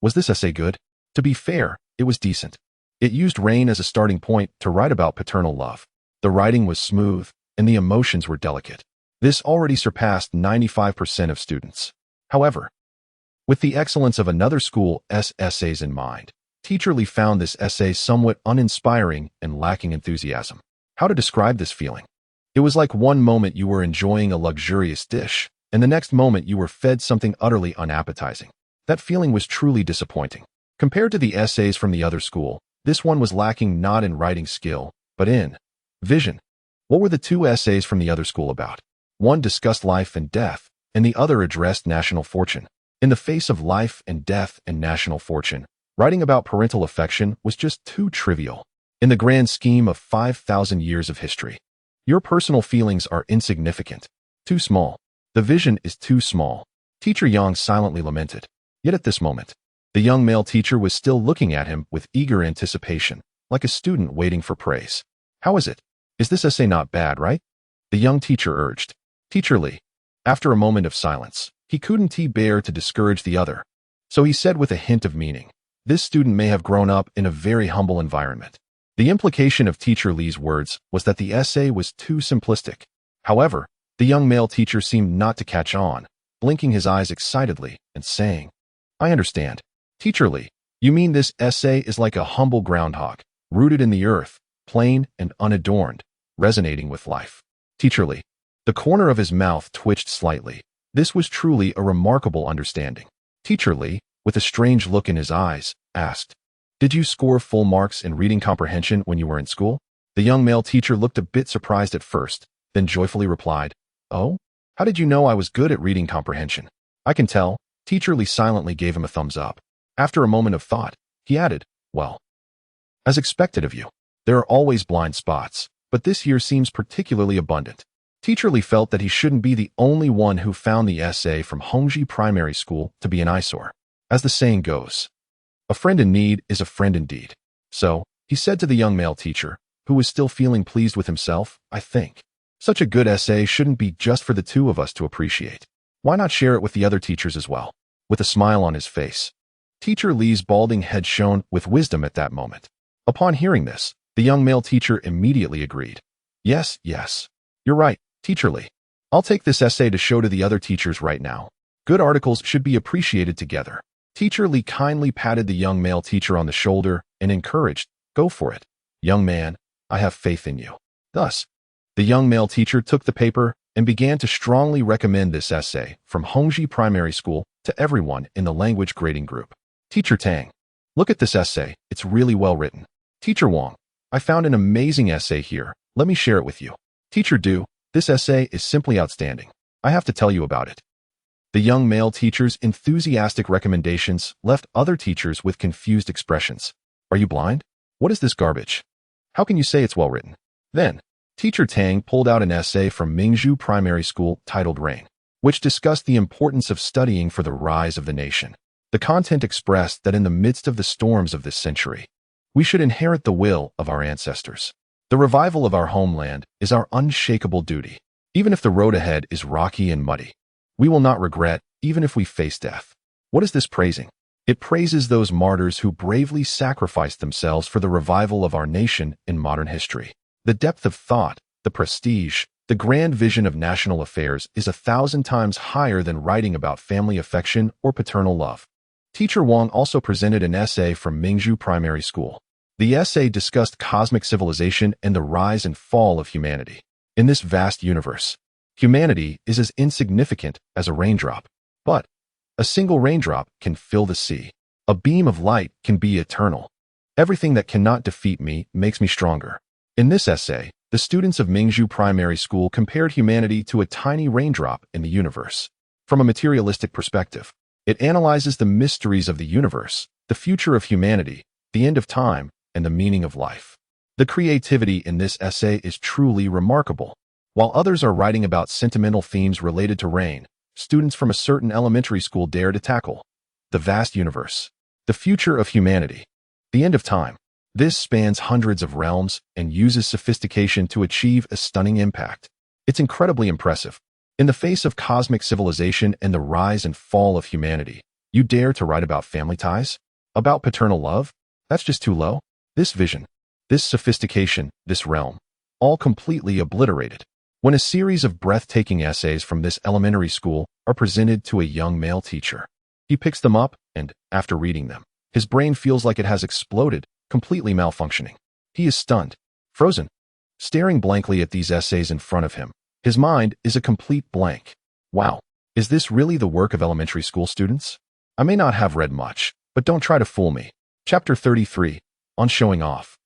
Was this essay good? To be fair, it was decent. It used rain as a starting point to write about paternal love. The writing was smooth, and the emotions were delicate. This already surpassed 95% of students. However, with the excellence of another school's essays in mind, Teacher Lee found this essay somewhat uninspiring and lacking enthusiasm. How to describe this feeling? It was like one moment you were enjoying a luxurious dish, and the next moment you were fed something utterly unappetizing. That feeling was truly disappointing. Compared to the essays from the other school, this one was lacking not in writing skill, but in vision. What were the two essays from the other school about? One discussed life and death, and the other addressed national fortune. In the face of life and death and national fortune, writing about parental affection was just too trivial. In the grand scheme of 5,000 years of history, your personal feelings are insignificant. Too small. The vision is too small. Teacher Yang silently lamented. Yet at this moment, the young male teacher was still looking at him with eager anticipation, like a student waiting for praise. "How is it? Is this essay not bad, right?" the young teacher urged. Teacher Lee, after a moment of silence, he couldn't bear to discourage the other. So he said with a hint of meaning, "This student may have grown up in a very humble environment." The implication of Teacher Lee's words was that the essay was too simplistic. However, the young male teacher seemed not to catch on, blinking his eyes excitedly and saying, "I understand. Teacher Lee, you mean this essay is like a humble groundhog, rooted in the earth, plain and unadorned, resonating with life." Teacher Lee, the corner of his mouth twitched slightly. This was truly a remarkable understanding. Teacher Lee, with a strange look in his eyes, asked, "Did you score full marks in reading comprehension when you were in school?" The young male teacher looked a bit surprised at first, then joyfully replied, "Oh? How did you know I was good at reading comprehension?" "I can tell." Teacher Lee silently gave him a thumbs up. After a moment of thought, he added, "Well, as expected of you, there are always blind spots, but this year seems particularly abundant." Teacher Lee felt that he shouldn't be the only one who found the essay from Hongji Primary School to be an eyesore. As the saying goes, a friend in need is a friend indeed. So, he said to the young male teacher, who was still feeling pleased with himself, "I think such a good essay shouldn't be just for the two of us to appreciate. Why not share it with the other teachers as well?" With a smile on his face, Teacher Lee's balding head shone with wisdom at that moment. Upon hearing this, the young male teacher immediately agreed. Yes, you're right, Teacher Lee. I'll take this essay to show to the other teachers right now. Good articles should be appreciated together." Teacher Lee kindly patted the young male teacher on the shoulder and encouraged, "Go for it, young man, I have faith in you." Thus, the young male teacher took the paper and began to strongly recommend this essay from Hongji Primary School to everyone in the language grading group. Teacher Tang, look at this essay, it's really well written. Teacher Wang, I found an amazing essay here, let me share it with you. Teacher Du, this essay is simply outstanding. I have to tell you about it. The young male teacher's enthusiastic recommendations left other teachers with confused expressions. Are you blind? What is this garbage? How can you say it's well written? Then, Teacher Tang pulled out an essay from Mingzhu Primary School titled Rain, which discussed the importance of studying for the rise of the nation. The content expressed that in the midst of the storms of this century, we should inherit the will of our ancestors. The revival of our homeland is our unshakable duty. Even if the road ahead is rocky and muddy, we will not regret, even if we face death. What is this praising? It praises those martyrs who bravely sacrificed themselves for the revival of our nation in modern history. The depth of thought, the prestige, the grand vision of national affairs is 1,000 times higher than writing about family affection or paternal love. Teacher Wang also presented an essay from Mingzhu Primary School. The essay discussed cosmic civilization and the rise and fall of humanity. In this vast universe, humanity is as insignificant as a raindrop. But a single raindrop can fill the sea. A beam of light can be eternal. Everything that cannot defeat me makes me stronger. In this essay, the students of Mingzhu Primary School compared humanity to a tiny raindrop in the universe. From a materialistic perspective, it analyzes the mysteries of the universe, the future of humanity, the end of time, and the meaning of life. The creativity in this essay is truly remarkable. While others are writing about sentimental themes related to rain, students from a certain elementary school dare to tackle the vast universe, the future of humanity, the end of time. This spans hundreds of realms and uses sophistication to achieve a stunning impact. It's incredibly impressive. In the face of cosmic civilization and the rise and fall of humanity, you dare to write about family ties? About paternal love? That's just too low. This vision, this sophistication, this realm, all completely obliterated. When a series of breathtaking essays from this elementary school are presented to a young male teacher, he picks them up and, after reading them, his brain feels like it has exploded, completely malfunctioning. He is stunned, frozen, staring blankly at these essays in front of him. His mind is a complete blank. Wow, is this really the work of elementary school students? I may not have read much, but don't try to fool me. Chapter 33, on showing off.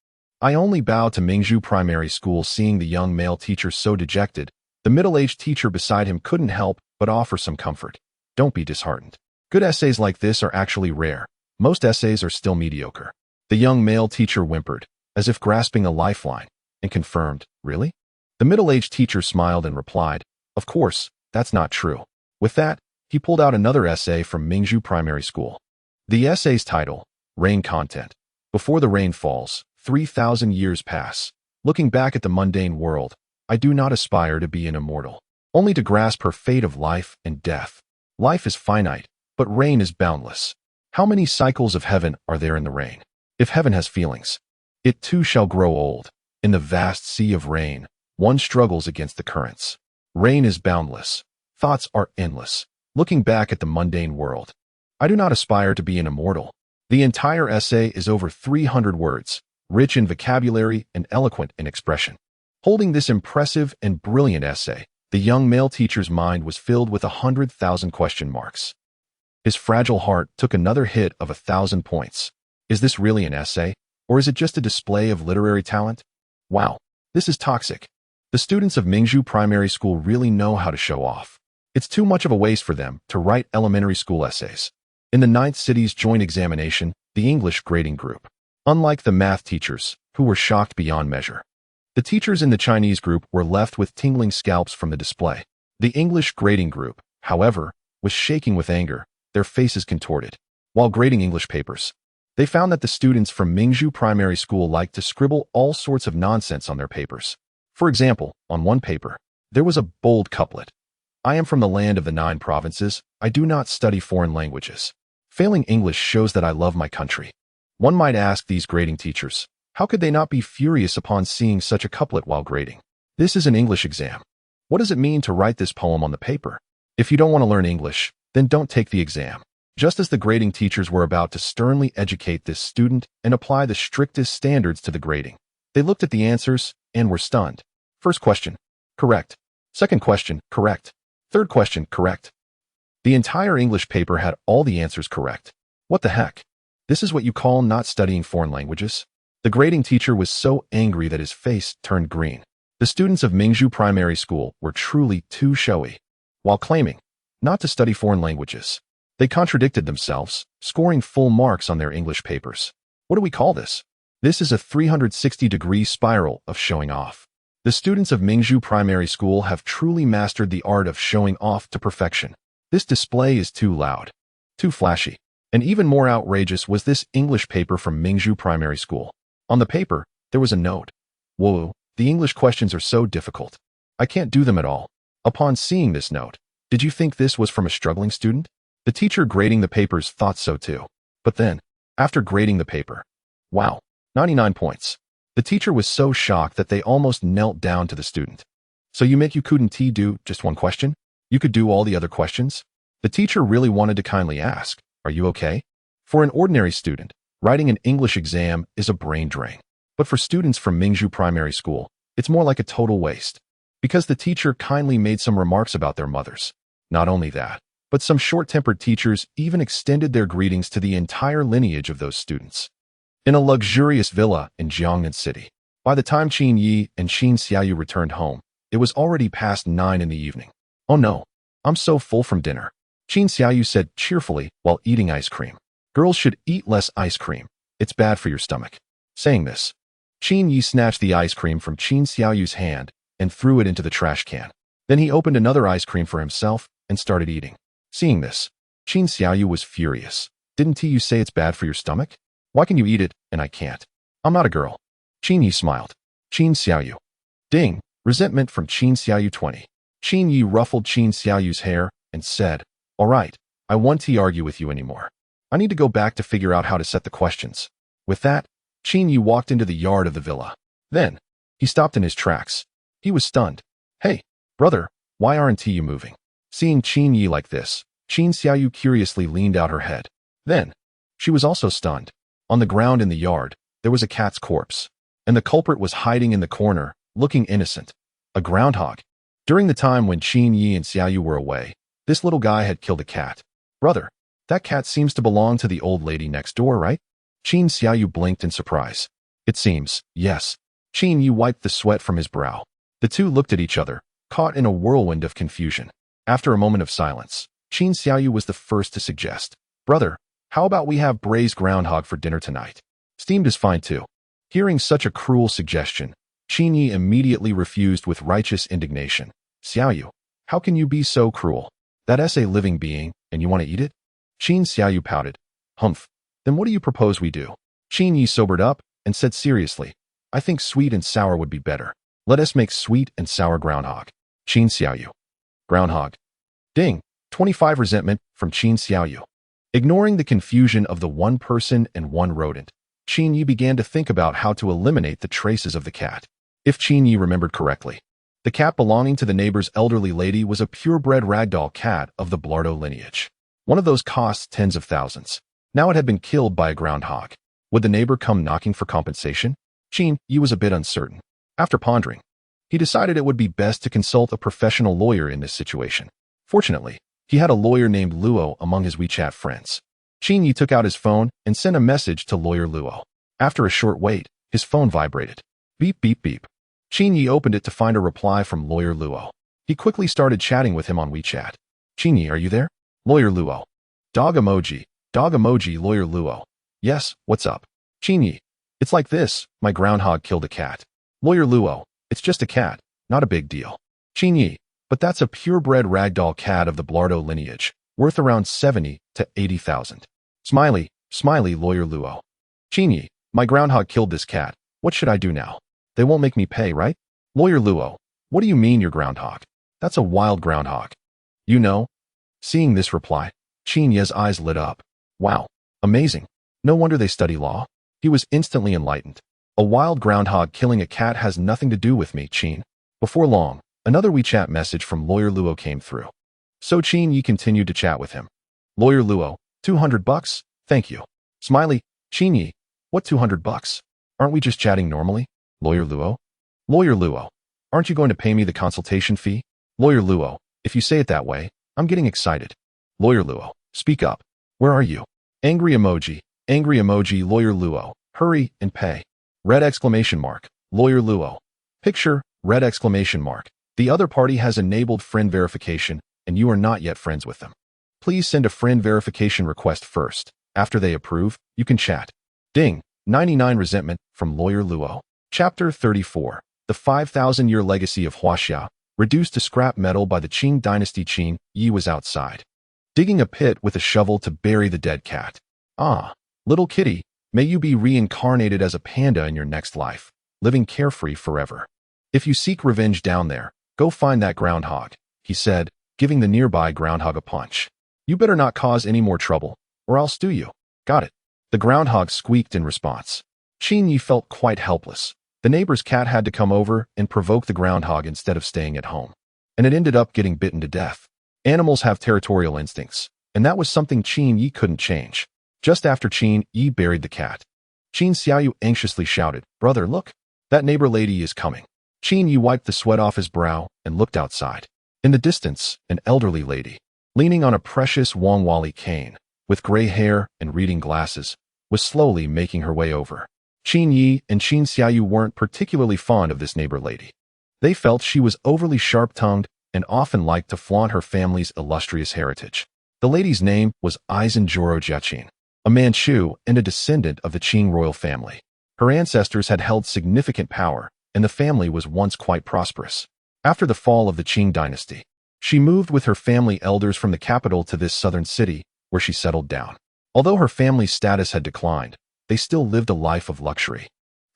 I only bow to Mingzhu Primary School. Seeing the young male teacher so dejected, the middle-aged teacher beside him couldn't help but offer some comfort. Don't be disheartened. Good essays like this are actually rare. Most essays are still mediocre. The young male teacher whimpered, as if grasping a lifeline, and confirmed, really? The middle-aged teacher smiled and replied, of course, that's not true. With that, he pulled out another essay from Mingzhu Primary School. The essay's title, Rain Content. Before the rain falls, 3,000 years pass. Looking back at the mundane world, I do not aspire to be an immortal, only to grasp her fate of life and death. Life is finite, but rain is boundless. How many cycles of heaven are there in the rain? If heaven has feelings, it too shall grow old. In the vast sea of rain, one struggles against the currents. Rain is boundless. Thoughts are endless. Looking back at the mundane world, I do not aspire to be an immortal. The entire essay is over 300 words, rich in vocabulary and eloquent in expression. Holding this impressive and brilliant essay, the young male teacher's mind was filled with 100,000 question marks. His fragile heart took another hit of 1,000 points. Is this really an essay, or is it just a display of literary talent? Wow, this is toxic. The students of Mingzhu Primary School really know how to show off. It's too much of a waste for them to write elementary school essays. In the 9th City's joint examination, the English grading group, unlike the math teachers, who were shocked beyond measure, the teachers in the Chinese group were left with tingling scalps from the display. The English grading group, however, was shaking with anger, their faces contorted. While grading English papers, they found that the students from Mingzhu Primary School liked to scribble all sorts of nonsense on their papers. For example, on one paper, there was a bold couplet. I am from the land of the 9 provinces. I do not study foreign languages. Failing English shows that I love my country. One might ask these grading teachers, how could they not be furious upon seeing such a couplet while grading? This is an English exam. What does it mean to write this poem on the paper? If you don't want to learn English, then don't take the exam. Just as the grading teachers were about to sternly educate this student and apply the strictest standards to the grading, they looked at the answers and were stunned. First question, correct. Second question, correct. Third question, correct. The entire English paper had all the answers correct. What the heck? This is what you call not studying foreign languages? The grading teacher was so angry that his face turned green. The students of Mingzhu Primary School were truly too showy. While claiming not to study foreign languages, they contradicted themselves, scoring full marks on their English papers. What do we call this? This is a 360-degree spiral of showing off. The students of Mingzhu Primary School have truly mastered the art of showing off to perfection. This display is too loud, too flashy. And even more outrageous was this English paper from Mingzhu Primary School. On the paper, there was a note. Whoa, the English questions are so difficult. I can't do them at all. Upon seeing this note, did you think this was from a struggling student? The teacher grading the papers thought so too. But then, after grading the paper, wow, 99 points. The teacher was so shocked that they almost knelt down to the student. So you couldn't do just one question? You could do all the other questions? The teacher really wanted to kindly ask, are you okay? For an ordinary student, writing an English exam is a brain drain. But for students from Mingzhu Primary School, it's more like a total waste. Because the teacher kindly made some remarks about their mothers. Not only that, but some short-tempered teachers even extended their greetings to the entire lineage of those students. In a luxurious villa in Jiangnan City, by the time Qin Yi and Qin Xiaoyu returned home, it was already past 9 in the evening. Oh no, I'm so full from dinner, Qin Xiaoyu said cheerfully while eating ice cream. Girls should eat less ice cream. It's bad for your stomach. Saying this, Qin Yi snatched the ice cream from Qin Xiaoyu's hand and threw it into the trash can. Then he opened another ice cream for himself and started eating. Seeing this, Qin Xiaoyu was furious. Didn't you say it's bad for your stomach? Why can you eat it and I can't? I'm not a girl. Qin Yi smiled. Qin Xiaoyu. Ding, resentment from Qin Xiaoyu 20. Qin Yi ruffled Qin Xiaoyu's hair and said, all right, I won't argue with you anymore. I need to go back to figure out how to set the questions. With that, Qin Yi walked into the yard of the villa. Then, he stopped in his tracks. He was stunned. Hey, brother, why aren't you moving? Seeing Qin Yi like this, Qin Xiaoyu curiously leaned out her head. Then, she was also stunned. On the ground in the yard, there was a cat's corpse. And the culprit was hiding in the corner, looking innocent. A groundhog. During the time when Qin Yi and Xiaoyu were away, this little guy had killed a cat. Brother, that cat seems to belong to the old lady next door, right? Qin Xiaoyu blinked in surprise. It seems, yes. Qin Yi wiped the sweat from his brow. The two looked at each other, caught in a whirlwind of confusion. After a moment of silence, Qin Xiaoyu was the first to suggest, brother, how about we have braised groundhog for dinner tonight? Steamed is fine too. Hearing such a cruel suggestion, Qin Yi immediately refused with righteous indignation. Xiaoyu, how can you be so cruel? That's a living being, and you want to eat it? Qin Xiaoyu pouted. Humph. Then what do you propose we do? Qin Yi sobered up and said seriously, I think sweet and sour would be better. Let us make sweet and sour groundhog. Qin Xiaoyu. Groundhog. Ding. 25 resentment from Qin Xiaoyu. Ignoring the confusion of the one person and one rodent, Qin Yi began to think about how to eliminate the traces of the cat. If Qin Yi remembered correctly, the cat belonging to the neighbor's elderly lady was a purebred ragdoll cat of the Blardo lineage. One of those costs tens of thousands. Now it had been killed by a groundhog. Would the neighbor come knocking for compensation? Qin Yi was a bit uncertain. After pondering, he decided it would be best to consult a professional lawyer in this situation. Fortunately, he had a lawyer named Luo among his WeChat friends. Qin Yi took out his phone and sent a message to lawyer Luo. After a short wait, his phone vibrated. Beep, beep, beep. Qin Yi opened it to find a reply from lawyer Luo. He quickly started chatting with him on WeChat. Qin Yi, are you there? Lawyer Luo. Dog emoji, lawyer Luo. Yes, what's up? Qin Yi. It's like this, my groundhog killed a cat. Lawyer Luo. It's just a cat, not a big deal. Qin Yi. But that's a purebred ragdoll cat of the Blardo lineage, worth around 70 to 80,000. Smiley, lawyer Luo. Qin Yi. My groundhog killed this cat. What should I do now? They won't make me pay, right? Lawyer Luo. What do you mean your groundhog? That's a wild groundhog. You know? Seeing this reply, Qin Yi's eyes lit up. Wow. Amazing. No wonder they study law. He was instantly enlightened. A wild groundhog killing a cat has nothing to do with me, Qin. Before long, another WeChat message from lawyer Luo came through. So Qin Yi continued to chat with him. Lawyer Luo, $200? Thank you. Smiley, Qin Yi, what $200? Aren't we just chatting normally? Lawyer Luo. Lawyer Luo, aren't you going to pay me the consultation fee? Lawyer Luo, if you say it that way, I'm getting excited. Lawyer Luo, speak up. Where are you? Angry emoji, lawyer Luo, hurry and pay. Red exclamation mark, lawyer Luo. Picture, red exclamation mark. The other party has enabled friend verification and you are not yet friends with them. Please send a friend verification request first. After they approve, you can chat. Ding, 99 resentment from lawyer Luo. Chapter 34. The 5,000-year legacy of Huaxia, reduced to scrap metal by the Qing dynasty. Qin Yi was outside, digging a pit with a shovel to bury the dead cat. Ah, little kitty, may you be reincarnated as a panda in your next life, living carefree forever. If you seek revenge down there, go find that groundhog. he said, giving the nearby groundhog a punch. You better not cause any more trouble, or I'll stew you. Got it. The groundhog squeaked in response. Qin Yi felt quite helpless. The neighbor's cat had to come over and provoke the groundhog instead of staying at home. And it ended up getting bitten to death. Animals have territorial instincts, and that was something Qin Yi couldn't change. Just after Qin Yi buried the cat, Qin Xiaoyu anxiously shouted, "Brother, look! That neighbor lady is coming." Qin Yi wiped the sweat off his brow and looked outside. In the distance, an elderly lady, leaning on a precious Wangwali cane, with gray hair and reading glasses, was slowly making her way over. Qin Yi and Qin Xiaoyu weren't particularly fond of this neighbor lady. They felt she was overly sharp-tongued and often liked to flaunt her family's illustrious heritage. The lady's name was Aizenjoro Jiaqin, a Manchu and a descendant of the Qing royal family. Her ancestors had held significant power, and the family was once quite prosperous. After the fall of the Qing dynasty, she moved with her family elders from the capital to this southern city, where she settled down. Although her family's status had declined, they still lived a life of luxury.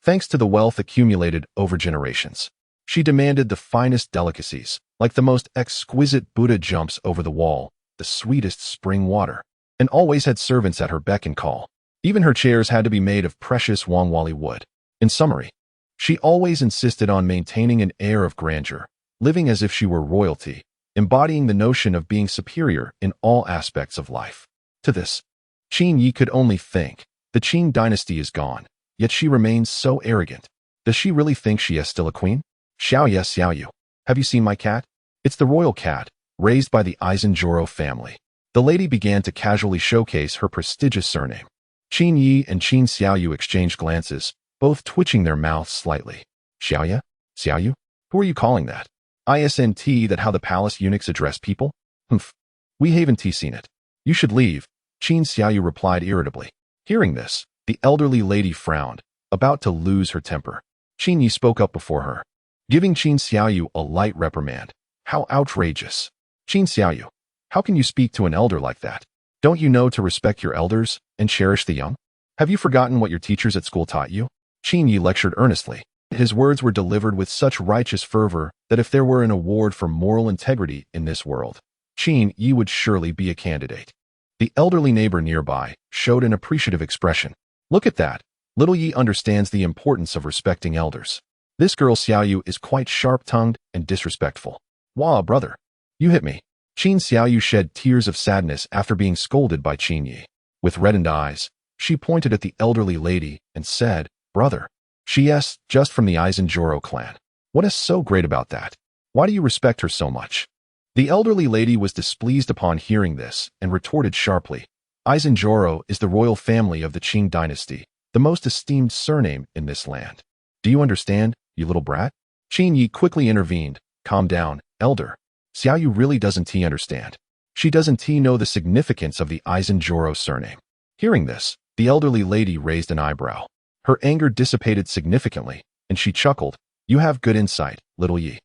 Thanks to the wealth accumulated over generations, she demanded the finest delicacies, like the most exquisite Buddha jumps over the wall, the sweetest spring water, and always had servants at her beck and call. Even her chairs had to be made of precious Wangwali wood. In summary, she always insisted on maintaining an air of grandeur, living as if she were royalty, embodying the notion of being superior in all aspects of life. To this, Qin Yi could only think, the Qing dynasty is gone, yet she remains so arrogant. Does she really think she is still a queen? Xiaoyu, have you seen my cat? It's the royal cat, raised by the Aizenjoro family. The lady began to casually showcase her prestigious surname. Qin Yi and Qin Xiaoyu exchanged glances, both twitching their mouths slightly. Xiaoyu? Who are you calling that? Isn't that how the palace eunuchs address people? Humph. We haven't seen it. You should leave, Qin Xiaoyu replied irritably. Hearing this, the elderly lady frowned, about to lose her temper. Qin Yi spoke up before her, giving Qin Xiaoyu a light reprimand. How outrageous. Qin Xiaoyu, how can you speak to an elder like that? Don't you know to respect your elders and cherish the young? Have you forgotten what your teachers at school taught you? Qin Yi lectured earnestly. His words were delivered with such righteous fervor that if there were an award for moral integrity in this world, Qin Yi would surely be a candidate. The elderly neighbor nearby showed an appreciative expression. Look at that. Little Yi understands the importance of respecting elders. This girl Xiaoyu is quite sharp-tongued and disrespectful. Wah, brother. You hit me. Qin Xiaoyu shed tears of sadness after being scolded by Qin Yi. With reddened eyes, she pointed at the elderly lady and said, "Brother, she is just from the Aizenjoro clan. What is so great about that? Why do you respect her so much?" The elderly lady was displeased upon hearing this and retorted sharply, "Aizenjoro is the royal family of the Qing dynasty, the most esteemed surname in this land. Do you understand, you little brat?" Qin Yi quickly intervened. "Calm down, elder. Xiaoyu really doesn't understand. She doesn't know the significance of the Aizenjoro surname." Hearing this, the elderly lady raised an eyebrow. Her anger dissipated significantly, and she chuckled. "You have good insight, little Yi."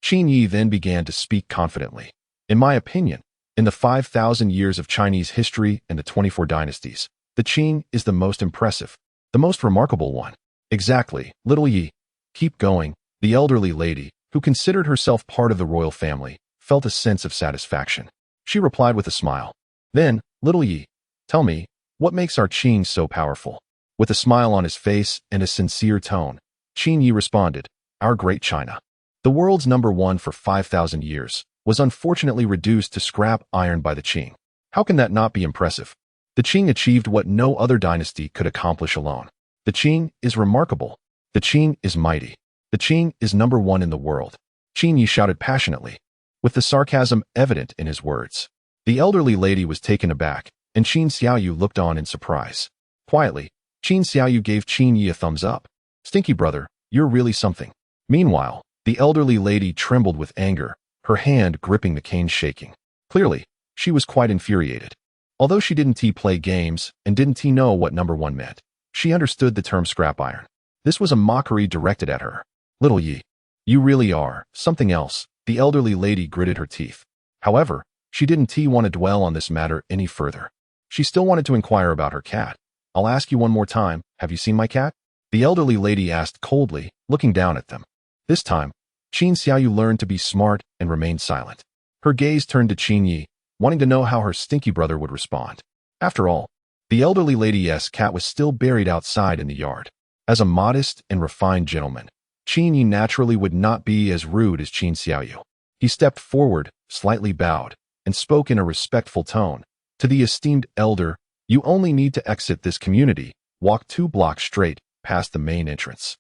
Qin Yi then began to speak confidently. "In my opinion, in the 5,000 years of Chinese history and the 24 dynasties, the Qing is the most impressive, the most remarkable one." "Exactly, little Yi. Keep going." The elderly lady, who considered herself part of the royal family, felt a sense of satisfaction. She replied with a smile. "Then, little Yi, tell me, what makes our Qing so powerful?" With a smile on his face and a sincere tone, Qin Yi responded, "Our great China, the world's #1 for 5,000 years, was unfortunately reduced to scrap iron by the Qing. How can that not be impressive? The Qing achieved what no other dynasty could accomplish alone. The Qing is remarkable. The Qing is mighty. The Qing is #1 in the world." Qin Yi shouted passionately, with the sarcasm evident in his words. The elderly lady was taken aback, and Qin Xiaoyu looked on in surprise. Quietly, Qin Xiaoyu gave Qin Yi a thumbs up. "Stinky brother, you're really something." Meanwhile, the elderly lady trembled with anger, her hand gripping the cane shaking. Clearly, she was quite infuriated. Although she didn't play games and didn't know what #1 meant, she understood the term scrap iron. This was a mockery directed at her. "Little Yi, you really are something else." The elderly lady gritted her teeth. However, she didn't want to dwell on this matter any further. She still wanted to inquire about her cat. "I'll ask you one more time, have you seen my cat?" The elderly lady asked coldly, looking down at them. This time, Qin Xiaoyu learned to be smart and remained silent. Her gaze turned to Qin Yi, wanting to know how her stinky brother would respond. After all, the elderly lady's cat was still buried outside in the yard. As a modest and refined gentleman, Qin Yi naturally would not be as rude as Qin Xiaoyu. He stepped forward, slightly bowed, and spoke in a respectful tone. To the esteemed elder, you only need to exit this community, walk 2 blocks straight, past the main entrance.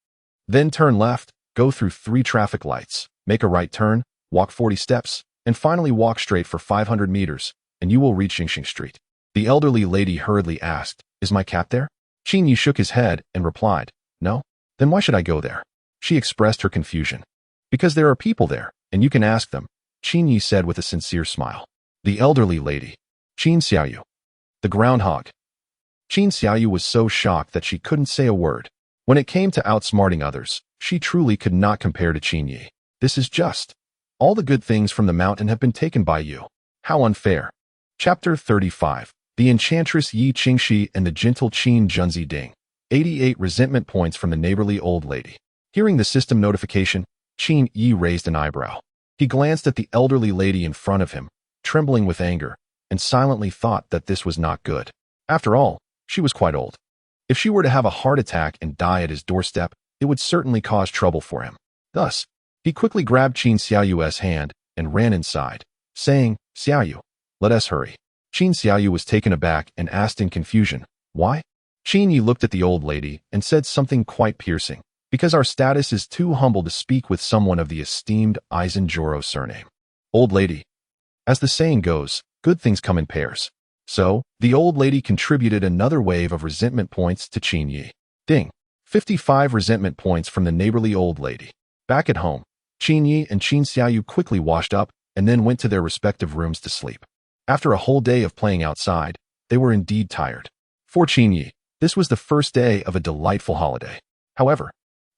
Then turn left, go through 3 traffic lights, make a right turn, walk 40 steps, and finally walk straight for 500 meters, and you will reach Xingxing Street. The elderly lady hurriedly asked, "Is my cat there?" Qin Yi shook his head and replied, "No." "Then why should I go there?" She expressed her confusion. "Because there are people there, and you can ask them," Qin Yi said with a sincere smile. The elderly lady. Qin Xiaoyu. The groundhog. Qin Xiaoyu was so shocked that she couldn't say a word. When it came to outsmarting others, she truly could not compare to Qin Yi. This is just. All the good things from the mountain have been taken by you. How unfair. Chapter 35. The Enchantress Yi Qingxi and the Gentle Qin Junzi Ding. 88 resentment points from the neighborly old lady. Hearing the system notification, Qin Yi raised an eyebrow. He glanced at the elderly lady in front of him, trembling with anger, and silently thought that this was not good. After all, she was quite old. If she were to have a heart attack and die at his doorstep, it would certainly cause trouble for him. Thus, he quickly grabbed Qin Xiaoyu's hand and ran inside, saying, "Xiaoyu, let us hurry." Qin Xiaoyu was taken aback and asked in confusion, "Why?" Qin Yi looked at the old lady and said something quite piercing, "Because our status is too humble to speak with someone of the esteemed Aizen surname." Old lady. As the saying goes, good things come in pairs. So, the old lady contributed another wave of resentment points to Qin Yi. Ding. 55 resentment points from the neighborly old lady. Back at home, Qin Yi and Qin Xiaoyu quickly washed up and then went to their respective rooms to sleep. After a whole day of playing outside, they were indeed tired. For Qin Yi, this was the first day of a delightful holiday. However,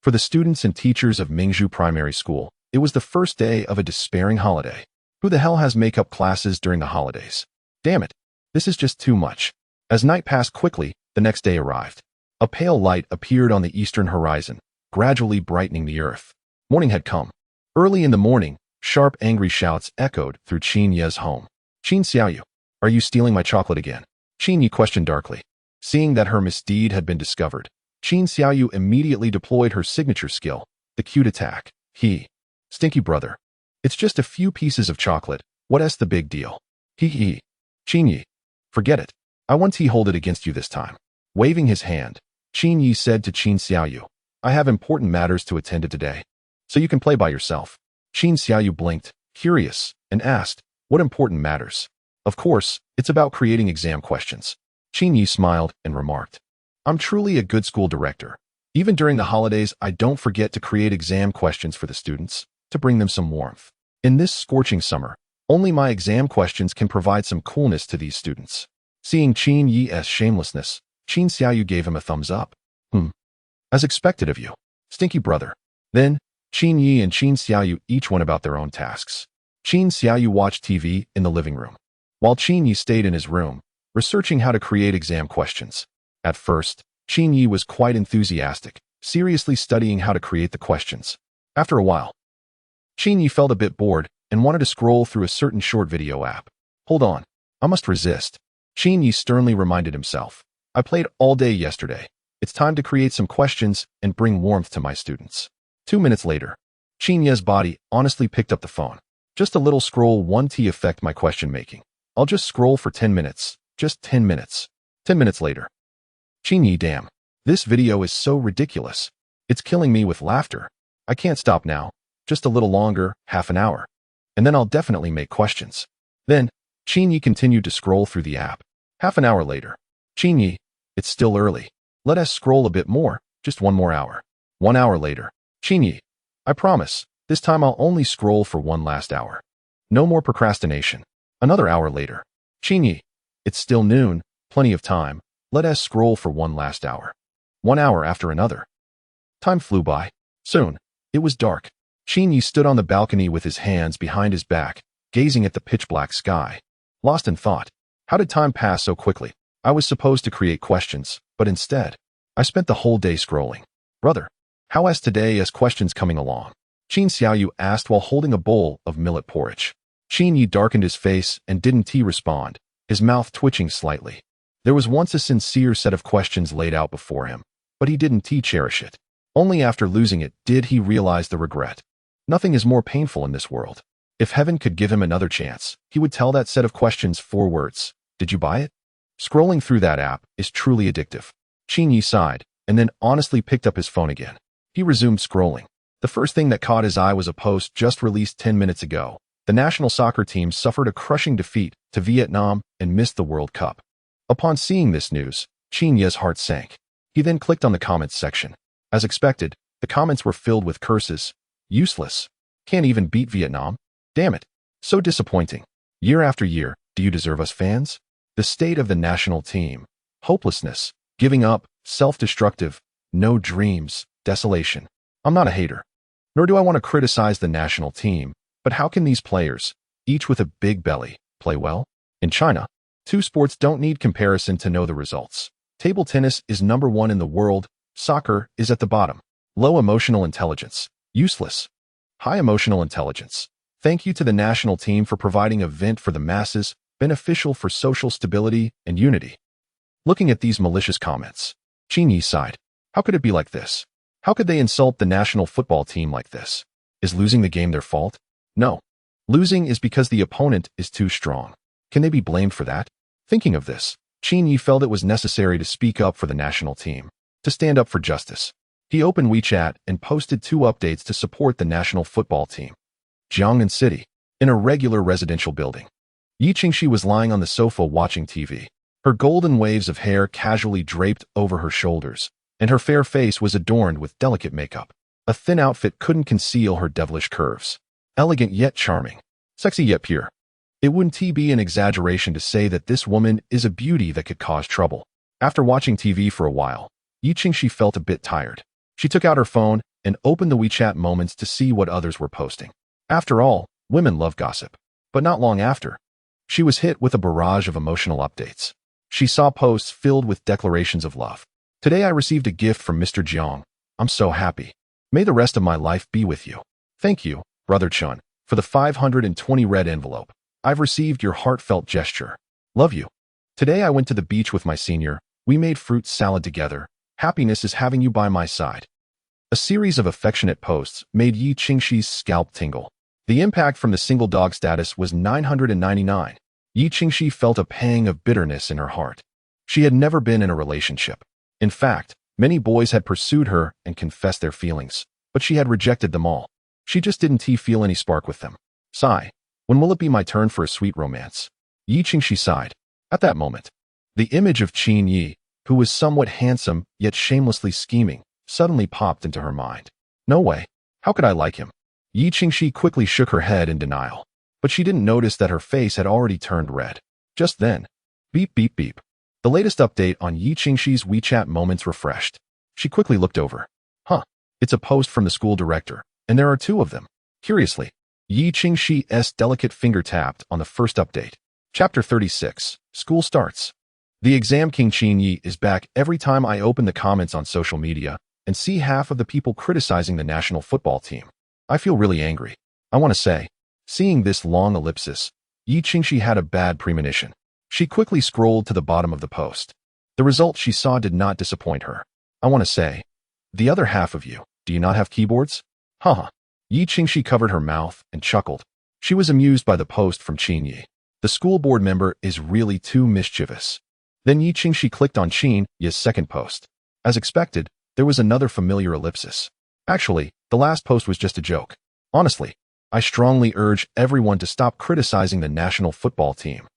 for the students and teachers of Mingzhu Primary School, it was the first day of a despairing holiday. Who the hell has makeup classes during the holidays? Damn it, this is just too much. As night passed quickly, the next day arrived. A pale light appeared on the eastern horizon, gradually brightening the earth. Morning had come. Early in the morning, sharp, angry shouts echoed through Qin Yi's home. "Qin Xiaoyu, are you stealing my chocolate again?" Qin Yi questioned darkly. Seeing that her misdeed had been discovered, Qin Xiaoyu immediately deployed her signature skill, the cute attack. Stinky brother. It's just a few pieces of chocolate, what's the big deal? He. Qin Yi. Forget it. I want to hold it against you this time. Waving his hand, Qin Yi said to Qin Xiaoyu, "I have important matters to attend to today, so you can play by yourself." Qin Xiaoyu blinked, curious, and asked, "What important matters?" "Of course, it's about creating exam questions." Qin Yi smiled and remarked, "I'm truly a good school director. Even during the holidays, I don't forget to create exam questions for the students, to bring them some warmth. In this scorching summer, only my exam questions can provide some coolness to these students." Seeing Qin Yi's shamelessness, Qin Xiaoyu gave him a thumbs up. As expected of you, stinky brother." Then, Qin Yi and Qin Xiaoyu each went about their own tasks. Qin Xiaoyu watched TV in the living room, while Qin Yi stayed in his room, researching how to create exam questions. At first, Qin Yi was quite enthusiastic, seriously studying how to create the questions. After a while, Qin Yi felt a bit bored and wanted to scroll through a certain short video app. "Hold on, I must resist." Qin Yi sternly reminded himself. "I played all day yesterday. It's time to create some questions and bring warmth to my students." 2 minutes later, Qin Yi's body honestly picked up the phone. "Just a little scroll won't affect my question making. I'll just scroll for 10 minutes. Just 10 minutes. 10 minutes later. Qin Yi, damn. This video is so ridiculous. It's killing me with laughter. I can't stop now. Just a little longer, half an hour. And then I'll definitely make questions." Then, Qin Yi continued to scroll through the app. Half an hour later. "Qin Yi, it's still early. Let us scroll a bit more, just 1 more hour." 1 hour later. "Qin Yi, I promise, this time I'll only scroll for 1 last hour. No more procrastination." Another hour later. "Qin Yi, it's still noon, plenty of time. Let us scroll for 1 last hour." 1 hour after another. Time flew by. Soon, it was dark. Qin Yi stood on the balcony with his hands behind his back, gazing at the pitch-black sky. Lost in thought. How did time pass so quickly? I was supposed to create questions, but instead, I spent the whole day scrolling. "Brother, how is today's questions coming along?" Qin Xiaoyu asked while holding a bowl of millet porridge. Qin Yi darkened his face and didn't he respond, his mouth twitching slightly. There was once a sincere set of questions laid out before him, but he didn't he cherish it. Only after losing it did he realize the regret. Nothing is more painful in this world. If heaven could give him another chance, he would tell that set of questions 4 words. Did you buy it? Scrolling through that app is truly addictive. Qin Yi sighed, and then honestly picked up his phone again. He resumed scrolling. The first thing that caught his eye was a post just released 10 minutes ago. The national soccer team suffered a crushing defeat to Vietnam and missed the World Cup. Upon seeing this news, Qin Yi's heart sank. He then clicked on the comments section. As expected, the comments were filled with curses. Useless. Can't even beat Vietnam. Damn it. So disappointing. Year after year, do you deserve us fans? The state of the national team. Hopelessness. Giving up. Self-destructive. No dreams. Desolation. I'm not a hater. Nor do I want to criticize the national team, but how can these players, each with a big belly, play well? In China, 2 sports don't need comparison to know the results. Table tennis is #1 in the world. Soccer is at the bottom. Low emotional intelligence. Useless. High emotional intelligence. Thank you to the national team for providing a vent for the masses, beneficial for social stability and unity. Looking at these malicious comments, Qin Yi sighed. How could it be like this? How could they insult the national football team like this? Is losing the game their fault? No. Losing is because the opponent is too strong. Can they be blamed for that? Thinking of this, Qin Yi felt it was necessary to speak up for the national team, to stand up for justice. He opened WeChat and posted 2 updates to support the national football team. Jiangnan City, in a regular residential building. Yi Qingxi was lying on the sofa watching TV. Her golden waves of hair casually draped over her shoulders, and her fair face was adorned with delicate makeup. A thin outfit couldn't conceal her devilish curves. Elegant yet charming. Sexy yet pure. It wouldn't be an exaggeration to say that this woman is a beauty that could cause trouble. After watching TV for a while, Yi Qingxi felt a bit tired. She took out her phone and opened the WeChat moments to see what others were posting. After all, women love gossip. But not long after, she was hit with a barrage of emotional updates. She saw posts filled with declarations of love. Today I received a gift from Mr. Jiang. I'm so happy. May the rest of my life be with you. Thank you, Brother Chun, for the 520 red envelope. I've received your heartfelt gesture. Love you. Today I went to the beach with my senior. We made fruit salad together. Happiness is having you by my side. A series of affectionate posts made Yi Qingxi's scalp tingle. The impact from the single dog status was 999. Yi Qingxi felt a pang of bitterness in her heart. She had never been in a relationship. In fact, many boys had pursued her and confessed their feelings, but she had rejected them all. She just didn't feel any spark with them. Sigh. When will it be my turn for a sweet romance? Yi Qingxi sighed. At that moment, the image of Qin Yi, who was somewhat handsome yet shamelessly scheming, suddenly popped into her mind. No way. How could I like him? Yi Qingxi quickly shook her head in denial, but she didn't notice that her face had already turned red. Just then, beep beep beep. The latest update on Yi Qingxi's WeChat moments refreshed. She quickly looked over. Huh. It's a post from the school director, and there are 2 of them. Curiously, Yi Qingxi's delicate finger tapped on the first update. Chapter 36. School starts. The exam king Qin Yi is back. Every time I open the comments on social media and see half of the people criticizing the national football team, I feel really angry. I want to say, seeing this long ellipsis, Yi Qingxi had a bad premonition. She quickly scrolled to the bottom of the post. The result she saw did not disappoint her. I want to say, the other half of you, do you not have keyboards? Haha. Yi Qingxi covered her mouth and chuckled. She was amused by the post from Qin Yi. The school board member is really too mischievous. Then Yi Qingxi clicked on Qin Yi's second post. As expected, there was another familiar ellipsis. Actually, the last post was just a joke. Honestly, I strongly urge everyone to stop criticizing the national football team.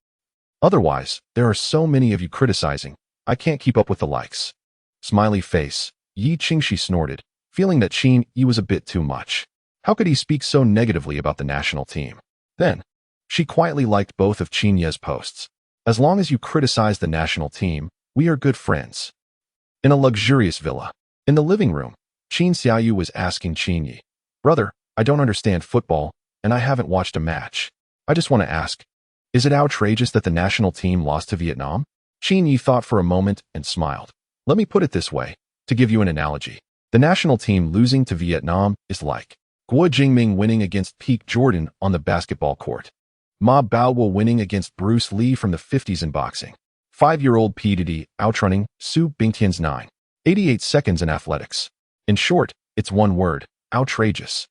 Otherwise, there are so many of you criticizing, I can't keep up with the likes. Smiley face. Yi Qingxi snorted, feeling that Qin Yi was a bit too much. How could he speak so negatively about the national team? Then, she quietly liked both of Qin Yi's posts. As long as you criticize the national team, we are good friends. In a luxurious villa, in the living room, Qin Xiaoyu was asking Qin Yi, Brother, I don't understand football, and I haven't watched a match. I just want to ask, is it outrageous that the national team lost to Vietnam? Qin Yi thought for a moment and smiled. Let me put it this way, to give you an analogy. The national team losing to Vietnam is like Guo Jingming winning against Peak Jordan on the basketball court. Ma Bao will winning against Bruce Lee from the 50s in boxing. 5-year-old P. Diddy outrunning Su Bingtian's 9.88 seconds in athletics. In short, it's one word: outrageous.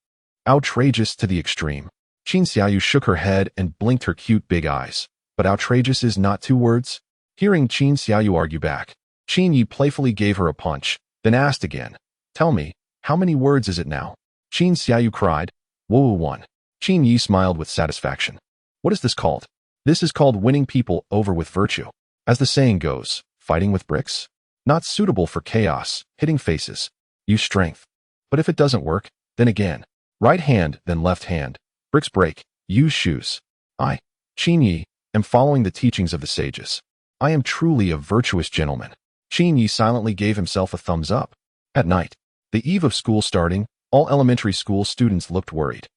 Outrageous to the extreme. Qin Xiaoyu shook her head and blinked her cute big eyes. But outrageous is not 2 words? Hearing Qin Xiaoyu argue back, Qin Yi playfully gave her a punch, then asked again, "Tell me, how many words is it now?" Qin Xiaoyu cried, "Whoa, 1. Qin Yi smiled with satisfaction. "What is this called?" "This is called winning people over with virtue. As the saying goes, fighting with bricks? Not suitable for chaos, hitting faces. Use strength. But if it doesn't work, then again. Right hand, then left hand. Bricks break. Use shoes. I, Qin Yi, am following the teachings of the sages. I am truly a virtuous gentleman." Qin Yi silently gave himself a thumbs up. At night, the eve of school starting, all elementary school students looked worried.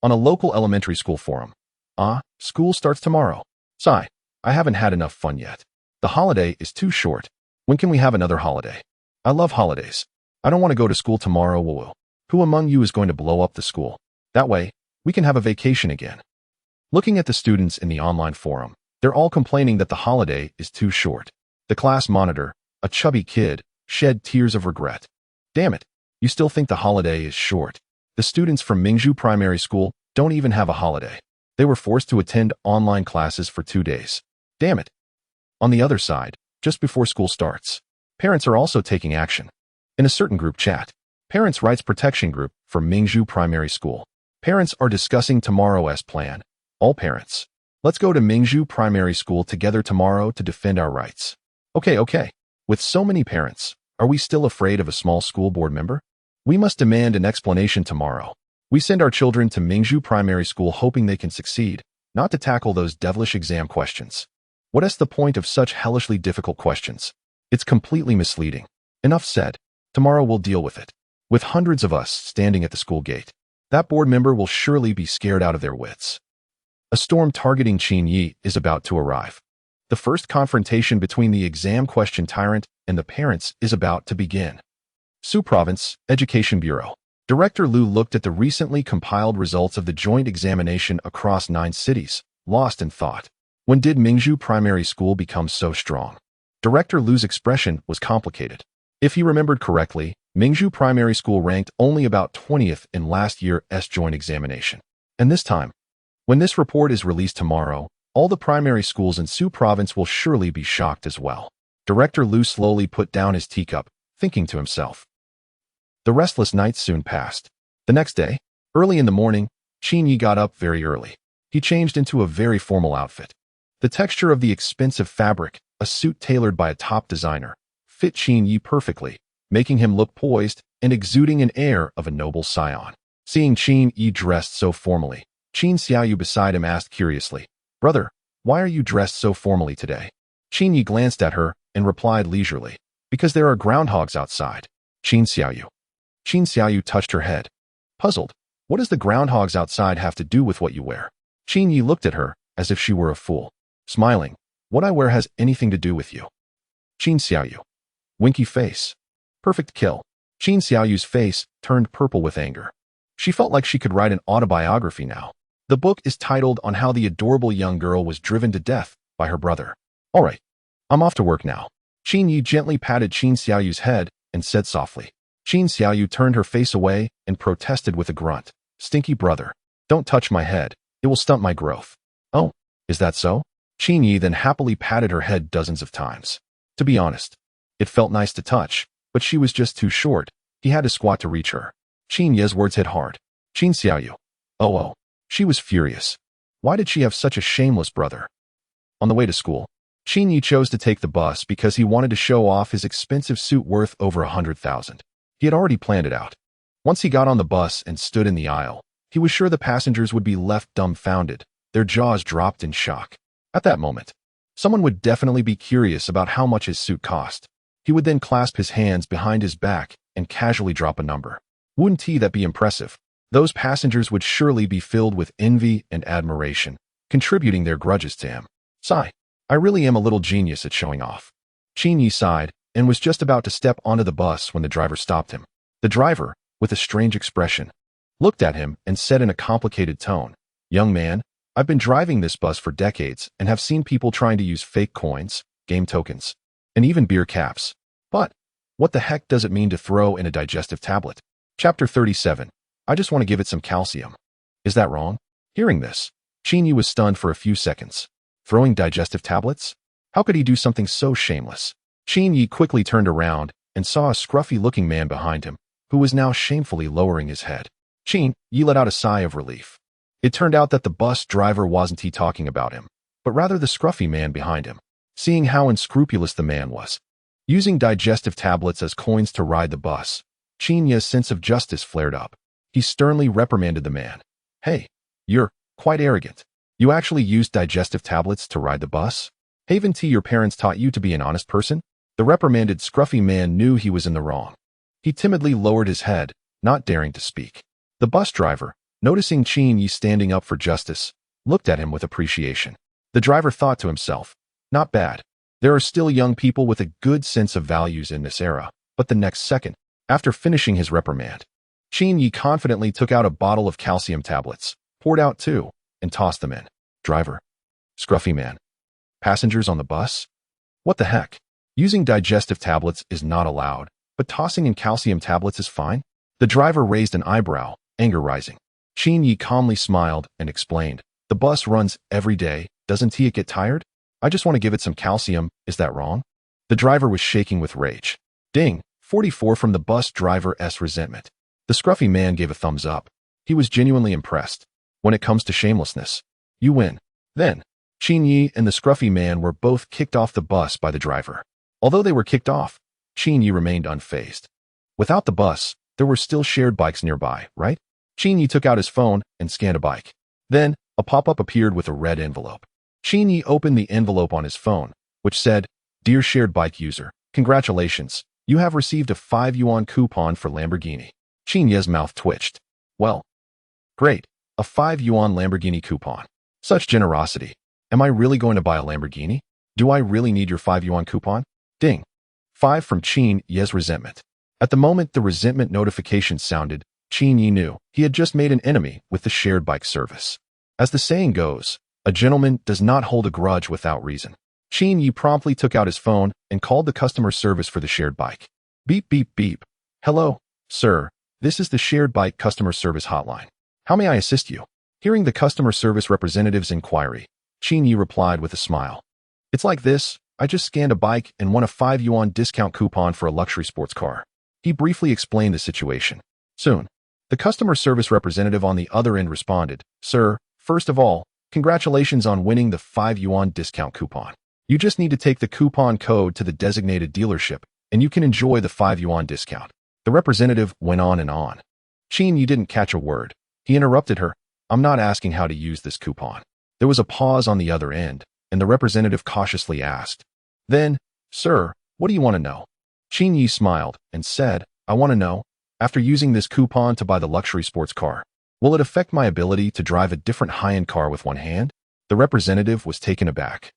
On a local elementary school forum, school starts tomorrow. Sigh, I haven't had enough fun yet. The holiday is too short. When can we have another holiday? I love holidays. I don't want to go to school tomorrow. Woo. Who among you is going to blow up the school? That way, we can have a vacation again. Looking at the students in the online forum, they're all complaining that the holiday is too short. The class monitor, a chubby kid, shed tears of regret. Damn it, you still think the holiday is short? The students from Mingzhu Primary School don't even have a holiday. They were forced to attend online classes for 2 days. Damn it. On the other side, just before school starts, parents are also taking action. In a certain group chat, Parents' Rights Protection Group for Mingzhu Primary School, parents are discussing tomorrow's plan. All parents, let's go to Mingzhu Primary School together tomorrow to defend our rights. Okay. With so many parents, are we still afraid of a small school board member? We must demand an explanation tomorrow. We send our children to Mingzhu Primary School hoping they can succeed, not to tackle those devilish exam questions. What is the point of such hellishly difficult questions? It's completely misleading. Enough said. Tomorrow we'll deal with it. With hundreds of us standing at the school gate, that board member will surely be scared out of their wits. A storm targeting Qin Yi is about to arrive. The first confrontation between the exam question tyrant and the parents is about to begin. Su Province Education Bureau. Director Liu looked at the recently compiled results of the joint examination across 9 cities, lost in thought. When did Mingzhu Primary School become so strong? Director Liu's expression was complicated. If he remembered correctly, Mingzhu Primary School ranked only about 20th in last year's joint examination. And this time, when this report is released tomorrow, all the primary schools in Su Province will surely be shocked as well. Director Liu slowly put down his teacup, thinking to himself. The restless nights soon passed. The next day, early in the morning, Qin Yi got up very early. He changed into a very formal outfit. The texture of the expensive fabric, a suit tailored by a top designer, fit Qin Yi perfectly, making him look poised and exuding an air of a noble scion. Seeing Qin Yi dressed so formally, Qin Xiaoyu beside him asked curiously, "Brother, why are you dressed so formally today?" Qin Yi glanced at her and replied leisurely, "Because there are groundhogs outside." Qin Xiaoyu touched her head. Puzzled, "What does the groundhogs outside have to do with what you wear?" Qin Yi looked at her as if she were a fool. Smiling, "What I wear has anything to do with you." Qin Xiaoyu. Winky face. Perfect kill. Qin Xiaoyu's face turned purple with anger. She felt like she could write an autobiography now. The book is titled on how the adorable young girl was driven to death by her brother. "All right, I'm off to work now." Qin Yi gently patted Qin Xiaoyu's head and said softly. Qin Xiaoyu turned her face away and protested with a grunt. "Stinky brother, don't touch my head. It will stunt my growth." "Oh, is that so?" Qin Yi then happily patted her head dozens of times. To be honest, it felt nice to touch, but she was just too short. He had to squat to reach her. Qin Yi's words hit hard. Qin Xiaoyu. Oh. She was furious. Why did she have such a shameless brother? On the way to school, Qin Yi chose to take the bus because he wanted to show off his expensive suit worth over 100,000. He had already planned it out. Once he got on the bus and stood in the aisle, he was sure the passengers would be left dumbfounded, their jaws dropped in shock. At that moment, someone would definitely be curious about how much his suit cost. He would then clasp his hands behind his back and casually drop a number. Wouldn't that be impressive? Those passengers would surely be filled with envy and admiration, contributing their grudges to him. Sigh, I really am a little genius at showing off. Qin Yi sighed and was just about to step onto the bus when the driver stopped him. The driver, with a strange expression, looked at him and said in a complicated tone, "Young man, I've been driving this bus for decades and have seen people trying to use fake coins, game tokens, and even beer caps. But what the heck does it mean to throw in a digestive tablet? Chapter 37. I just want to give it some calcium. Is that wrong? Hearing this, Qin Yi was stunned for a few seconds. Throwing digestive tablets? How could he do something so shameless? Qin Yi quickly turned around and saw a scruffy-looking man behind him, who was now shamefully lowering his head. Qin Yi let out a sigh of relief. It turned out that the bus driver wasn't he talking about him, but rather the scruffy man behind him. Seeing how unscrupulous the man was, using digestive tablets as coins to ride the bus, Qin Yi's sense of justice flared up. He sternly reprimanded the man. Hey, you're quite arrogant. You actually used digestive tablets to ride the bus? Haven't your parents taught you to be an honest person? The reprimanded scruffy man knew he was in the wrong. He timidly lowered his head, not daring to speak. The bus driver, noticing Qin Yi standing up for justice, looked at him with appreciation. The driver thought to himself, not bad. There are still young people with a good sense of values in this era. But the next second, after finishing his reprimand, Qin Yi confidently took out a bottle of calcium tablets, poured out 2, and tossed them in. Driver. Scruffy man. Passengers on the bus? What the heck? Using digestive tablets is not allowed, but tossing in calcium tablets is fine? The driver raised an eyebrow, anger rising. Qin Yi calmly smiled and explained, the bus runs every day, doesn't it get tired? I just want to give it some calcium, is that wrong? The driver was shaking with rage. Ding, 44 from the bus driver's resentment. The scruffy man gave a thumbs up. He was genuinely impressed. When it comes to shamelessness, you win. Then, Qin Yi and the scruffy man were both kicked off the bus by the driver. Although they were kicked off, Qin Yi remained unfazed. Without the bus, there were still shared bikes nearby, right? Qin Yi took out his phone and scanned a bike. Then, a pop-up appeared with a red envelope. Qin Yi opened the envelope on his phone, which said, Dear shared bike user, congratulations, you have received a 5 yuan coupon for Lamborghini. Qin Yi's mouth twitched. Well, great, a 5 yuan Lamborghini coupon. Such generosity. Am I really going to buy a Lamborghini? Do I really need your 5 yuan coupon? Ding. 5 from Qin Yi's resentment. At the moment the resentment notification sounded, Qin Yi knew he had just made an enemy with the shared bike service. As the saying goes, a gentleman does not hold a grudge without reason. Qin Yi promptly took out his phone and called the customer service for the shared bike. Beep, beep, beep. Hello, sir. This is the shared bike customer service hotline. How may I assist you? Hearing the customer service representative's inquiry, Qin Yi replied with a smile. It's like this. I just scanned a bike and won a 5 yuan discount coupon for a luxury sports car. He briefly explained the situation. Soon, the customer service representative on the other end responded, Sir, first of all, congratulations on winning the 5 yuan discount coupon. You just need to take the coupon code to the designated dealership, and you can enjoy the 5 yuan discount. The representative went on and on. Qin Yi didn't catch a word. He interrupted her. I'm not asking how to use this coupon. There was a pause on the other end, and the representative cautiously asked. Then, Sir, what do you want to know? Qin Yi smiled and said, I want to know, after using this coupon to buy the luxury sports car, will it affect my ability to drive a different high-end car with one hand? The representative was taken aback.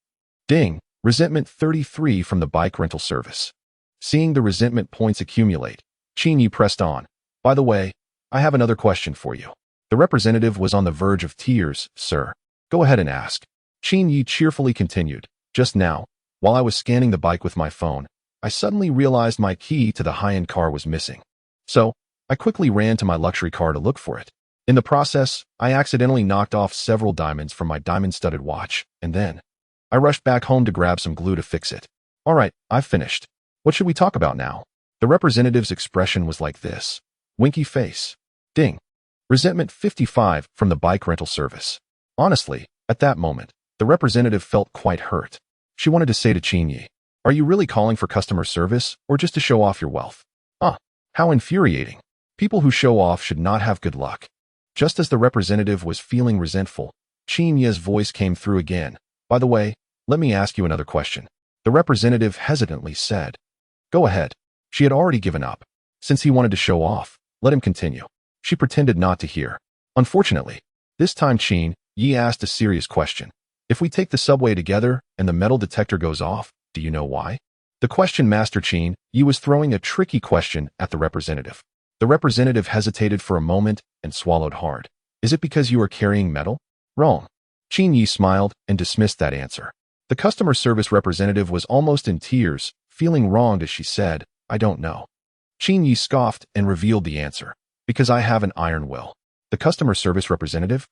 Ding, resentment 33 from the bike rental service. Seeing the resentment points accumulate, Qin Yi pressed on. By the way, I have another question for you. The representative was on the verge of tears, Sir. Go ahead and ask. Qin Yi cheerfully continued. Just now, while I was scanning the bike with my phone, I suddenly realized my key to the high-end car was missing. So, I quickly ran to my luxury car to look for it. In the process, I accidentally knocked off several diamonds from my diamond-studded watch, and then I rushed back home to grab some glue to fix it. All right, I've finished. What should we talk about now? The representative's expression was like this. Winky face. Ding. Resentment 55 from the bike rental service. Honestly, at that moment, the representative felt quite hurt. She wanted to say to Qin Yi, Are you really calling for customer service, or just to show off your wealth? How infuriating. People who show off should not have good luck. Just as the representative was feeling resentful, Qin Yi's voice came through again. By the way, let me ask you another question. The representative hesitantly said. Go ahead. She had already given up. Since he wanted to show off, let him continue. She pretended not to hear. Unfortunately, this time Qin Yi asked a serious question. If we take the subway together and the metal detector goes off, do you know why? The question master Qin Yi was throwing a tricky question at the representative. The representative hesitated for a moment and swallowed hard. Is it because you are carrying metal? Wrong. Qin Yi smiled and dismissed that answer. The customer service representative was almost in tears, feeling wronged as she said, I don't know. Qin Yi scoffed and revealed the answer. Because I have an iron will. The customer service representative?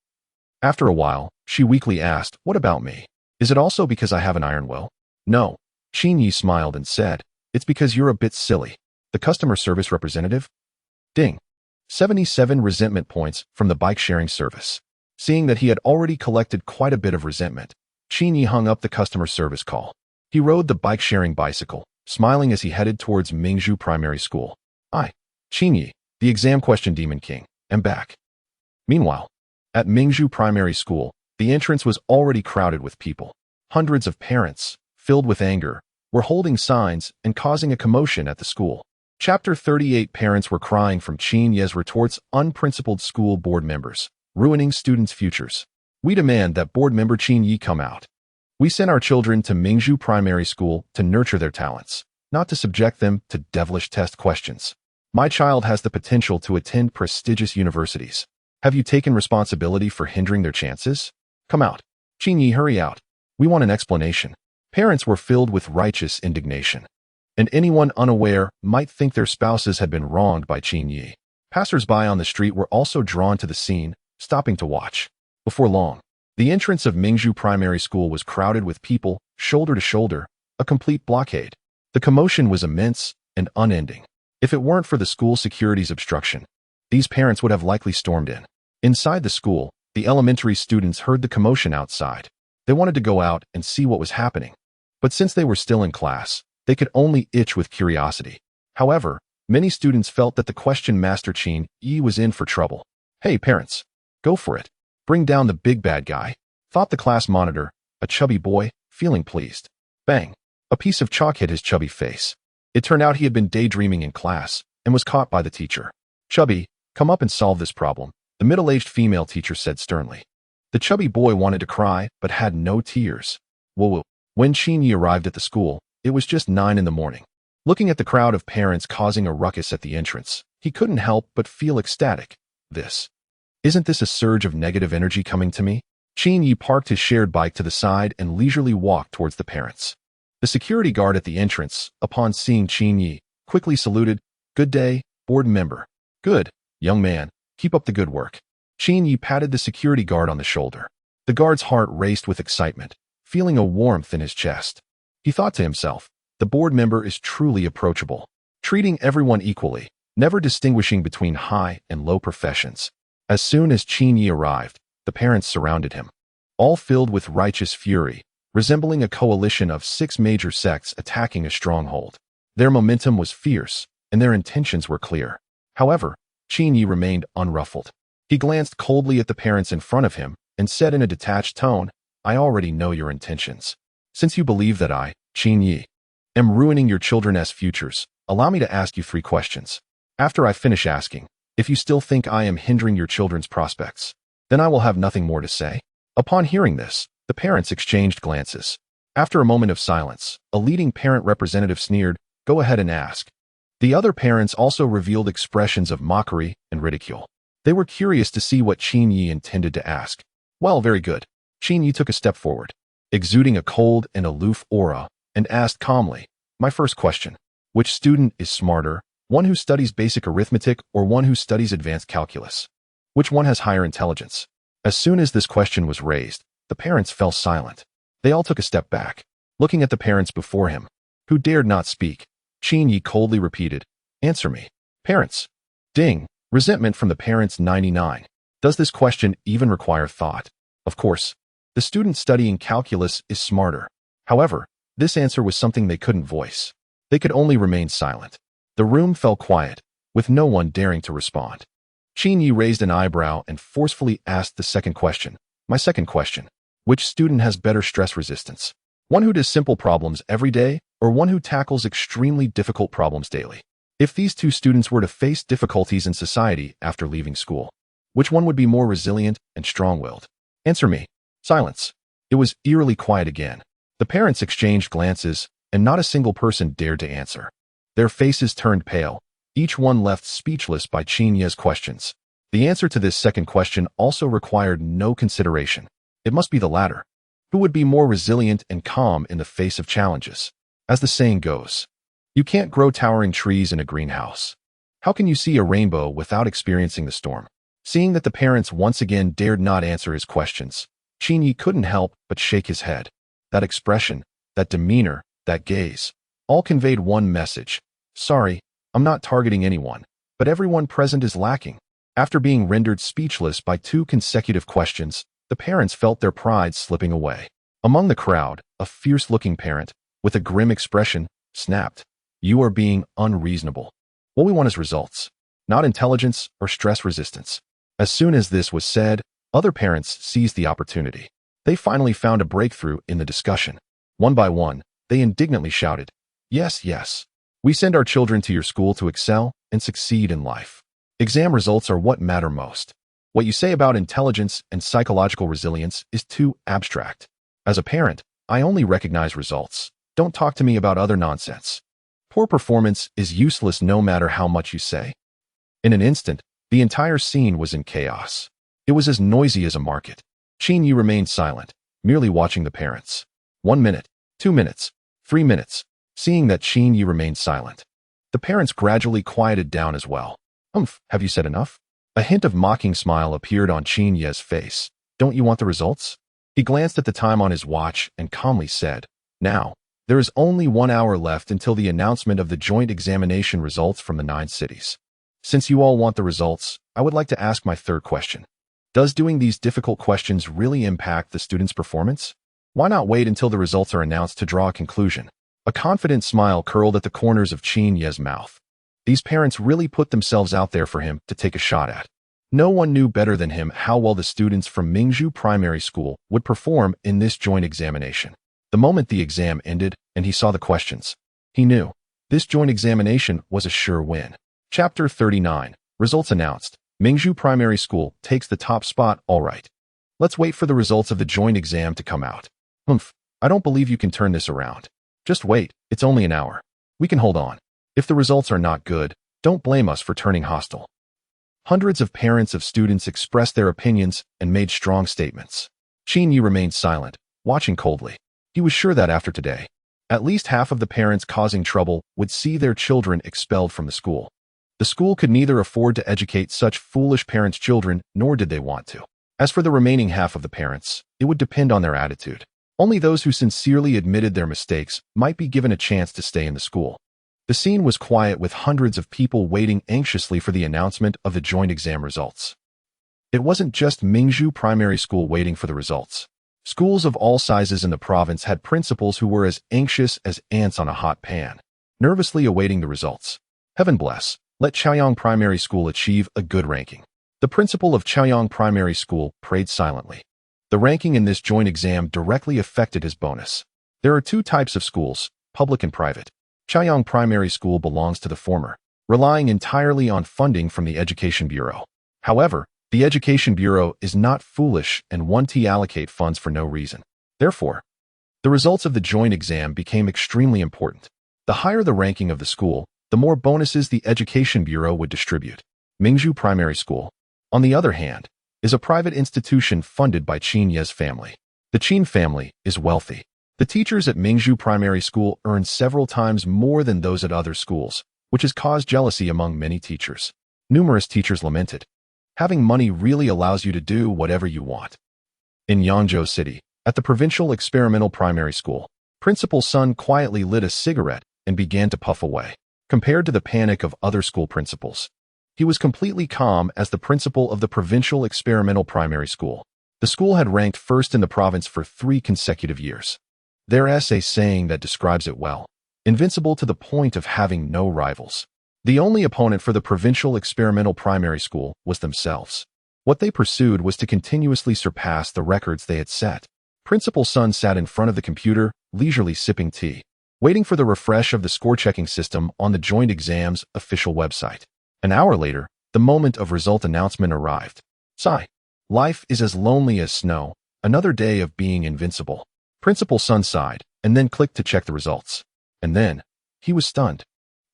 After a while, she weakly asked, what about me? Is it also because I have an iron will? No. Qin Yi smiled and said, it's because you're a bit silly. The customer service representative? Ding. 77 resentment points from the bike-sharing service. Seeing that he had already collected quite a bit of resentment, Qin Yi hung up the customer service call. He rode the bike-sharing bicycle, smiling as he headed towards Mingzhu Primary School. I, Qin Yi, the exam question demon king, am back. Meanwhile, at Mingzhu Primary School, the entrance was already crowded with people. Hundreds of parents, filled with anger, were holding signs and causing a commotion at the school. Chapter 38 Parents were crying from Qin Yi's retorts, unprincipled school board members, ruining students' futures. We demand that board member Qin Yi come out. We sent our children to Mingzhu Primary School to nurture their talents, not to subject them to devilish test questions. My child has the potential to attend prestigious universities. Have you taken responsibility for hindering their chances? Come out. Qin Yi, hurry out. We want an explanation. Parents were filled with righteous indignation. And anyone unaware might think their spouses had been wronged by Qin Yi. Passers-by on the street were also drawn to the scene, stopping to watch. Before long, the entrance of Mingzhu Primary School was crowded with people, shoulder to shoulder, a complete blockade. The commotion was immense and unending. If it weren't for the school security's obstruction, these parents would have likely stormed in. Inside the school, the elementary students heard the commotion outside. They wanted to go out and see what was happening. But since they were still in class, they could only itch with curiosity. However, many students felt that the question master Qin Yi was in for trouble. Hey parents, go for it. Bring down the big bad guy, thought the class monitor, a chubby boy, feeling pleased. Bang! A piece of chalk hit his chubby face. It turned out he had been daydreaming in class and was caught by the teacher. Chubby, come up and solve this problem, the middle-aged female teacher said sternly. The chubby boy wanted to cry but had no tears. Whoa. When Qin Yi arrived at the school, it was just 9 in the morning. Looking at the crowd of parents causing a ruckus at the entrance, he couldn't help but feel ecstatic. Isn't this a surge of negative energy coming to me? Qin Yi parked his shared bike to the side and leisurely walked towards the parents. The security guard at the entrance, upon seeing Qin Yi, quickly saluted, Good day, board member. Good, young man, keep up the good work. Qin Yi patted the security guard on the shoulder. The guard's heart raced with excitement, feeling a warmth in his chest. He thought to himself, the board member is truly approachable, treating everyone equally, never distinguishing between high and low professions. As soon as Qin Yi arrived, the parents surrounded him, all filled with righteous fury, resembling a coalition of 6 major sects attacking a stronghold. Their momentum was fierce, and their intentions were clear. However, Qin Yi remained unruffled. He glanced coldly at the parents in front of him and said in a detached tone, I already know your intentions. Since you believe that I, Qin Yi, am ruining your children's futures, allow me to ask you 3 questions. After I finish asking, if you still think I am hindering your children's prospects, then I will have nothing more to say. Upon hearing this, the parents exchanged glances. After a moment of silence, a leading parent representative sneered, Go ahead and ask. The other parents also revealed expressions of mockery and ridicule. They were curious to see what Qin Yi intended to ask. Well, very good. Qin Yi took a step forward, exuding a cold and aloof aura, and asked calmly, My first question. Which student is smarter, one who studies basic arithmetic or one who studies advanced calculus? Which one has higher intelligence? As soon as this question was raised, the parents fell silent. They all took a step back, looking at the parents before him, who dared not speak. Qin Yi coldly repeated, Answer me. Parents. Ding. Resentment from the parents 99. Does this question even require thought? Of course. The student studying calculus is smarter. However, this answer was something they couldn't voice. They could only remain silent. The room fell quiet, with no one daring to respond. Qin Yi raised an eyebrow and forcefully asked the second question. My second question. Which student has better stress resistance? One who does simple problems every day, or one who tackles extremely difficult problems daily? If these 2 students were to face difficulties in society after leaving school, which one would be more resilient and strong-willed? Answer me. Silence. It was eerily quiet again. The parents exchanged glances, and not a single person dared to answer. Their faces turned pale, each one left speechless by Qin Yi's questions. The answer to this second question also required no consideration. It must be the latter. Who would be more resilient and calm in the face of challenges? As the saying goes, you can't grow towering trees in a greenhouse. How can you see a rainbow without experiencing the storm? Seeing that the parents once again dared not answer his questions, Qin Yi couldn't help but shake his head. That expression, that demeanor, that gaze, all conveyed one message. Sorry, I'm not targeting anyone, but everyone present is lacking. After being rendered speechless by 2 consecutive questions, the parents felt their pride slipping away. Among the crowd, a fierce-looking parent, with a grim expression, snapped, "You are being unreasonable. What we want is results, not intelligence or stress resistance." As soon as this was said, other parents seized the opportunity. They finally found a breakthrough in the discussion. One by one, they indignantly shouted, "Yes, yes. We send our children to your school to excel and succeed in life. Exam results are what matter most. What you say about intelligence and psychological resilience is too abstract. As a parent, I only recognize results. Don't talk to me about other nonsense. Poor performance is useless no matter how much you say." In an instant, the entire scene was in chaos. It was as noisy as a market. Qin Yi remained silent, merely watching the parents. 1 minute, 2 minutes, 3 minutes. Seeing that Qin Yi remained silent, the parents gradually quieted down as well. Have you said enough?" A hint of mocking smile appeared on Qin Yi's face. "Don't you want the results?" He glanced at the time on his watch and calmly said, "Now, there is only 1 hour left until the announcement of the joint examination results from the 9 cities. Since you all want the results, I would like to ask my third question. Does doing these difficult questions really impact the students' performance? Why not wait until the results are announced to draw a conclusion?" A confident smile curled at the corners of Qin Yi's mouth. These parents really put themselves out there for him to take a shot at. No one knew better than him how well the students from Mingzhu Primary School would perform in this joint examination. The moment the exam ended and he saw the questions, he knew this joint examination was a sure win. Chapter 39. Results announced. Mingzhu Primary School takes the top spot. All right. Let's wait for the results of the joint exam to come out. I don't believe you can turn this around. Just wait, it's only an hour. We can hold on. If the results are not good, don't blame us for turning hostile. Hundreds of parents of students expressed their opinions and made strong statements. Qin Yi remained silent, watching coldly. He was sure that after today, at least half of the parents causing trouble would see their children expelled from the school. The school could neither afford to educate such foolish parents' children, nor did they want to. As for the remaining half of the parents, it would depend on their attitude. Only those who sincerely admitted their mistakes might be given a chance to stay in the school. The scene was quiet with hundreds of people waiting anxiously for the announcement of the joint exam results. It wasn't just Mingzhu Primary School waiting for the results. Schools of all sizes in the province had principals who were as anxious as ants on a hot pan, nervously awaiting the results. Heaven bless, let Chaoyang Primary School achieve a good ranking. The principal of Chaoyang Primary School prayed silently. The ranking in this joint exam directly affected his bonus. There are 2 types of schools, public and private. Chaoyang Primary School belongs to the former, relying entirely on funding from the Education Bureau. However, the Education Bureau is not foolish and won't allocate funds for no reason. Therefore, the results of the joint exam became extremely important. The higher the ranking of the school, the more bonuses the Education Bureau would distribute. Mingzhu Primary School, on the other hand, is a private institution funded by Qin Yi's family. The Qin family is wealthy. The teachers at Mingzhu Primary School earn several times more than those at other schools, which has caused jealousy among many teachers. Numerous teachers lamented. Having money really allows you to do whatever you want. In Yangzhou City, at the Provincial Experimental Primary School, Principal Sun quietly lit a cigarette and began to puff away. Compared to the panic of other school principals, he was completely calm as the principal of the Provincial Experimental Primary School. The school had ranked first in the province for 3 consecutive years. There's a saying that describes it well. Invincible to the point of having no rivals. The only opponent for the Provincial Experimental Primary School was themselves. What they pursued was to continuously surpass the records they had set. Principal Sun sat in front of the computer, leisurely sipping tea, waiting for the refresh of the score-checking system on the joint exam's official website. An hour later, the moment of result announcement arrived. Sigh. Life is as lonely as snow, another day of being invincible. Principal Sun sighed, and then clicked to check the results. And then, he was stunned.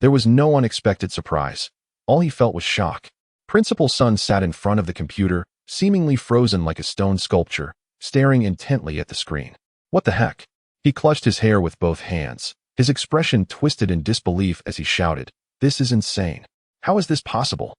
There was no unexpected surprise. All he felt was shock. Principal Sun sat in front of the computer, seemingly frozen like a stone sculpture, staring intently at the screen. What the heck? He clutched his hair with both hands, his expression twisted in disbelief as he shouted, "This is insane. How is this possible?"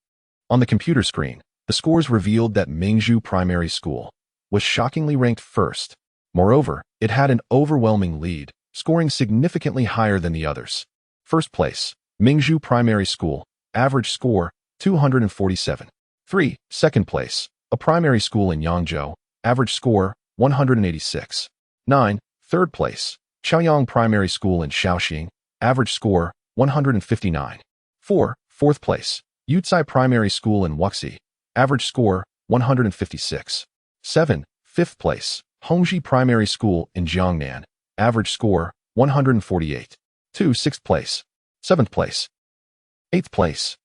On the computer screen, the scores revealed that Mingzhu Primary School was shockingly ranked first. Moreover, it had an overwhelming lead, scoring significantly higher than the others. First place, Mingzhu Primary School, average score, 247. 3. Second place, a primary school in Yangzhou, average score, 186. 9. Third place, Chaoyang Primary School in Shaoxing, average score, 159. 4. Fourth place, Yucai Primary School in Wuxi, average score, 156. 7. Fifth place, Hongji Primary School in Jiangnan, average score, 148. 2. Sixth place. Seventh place. Eighth place.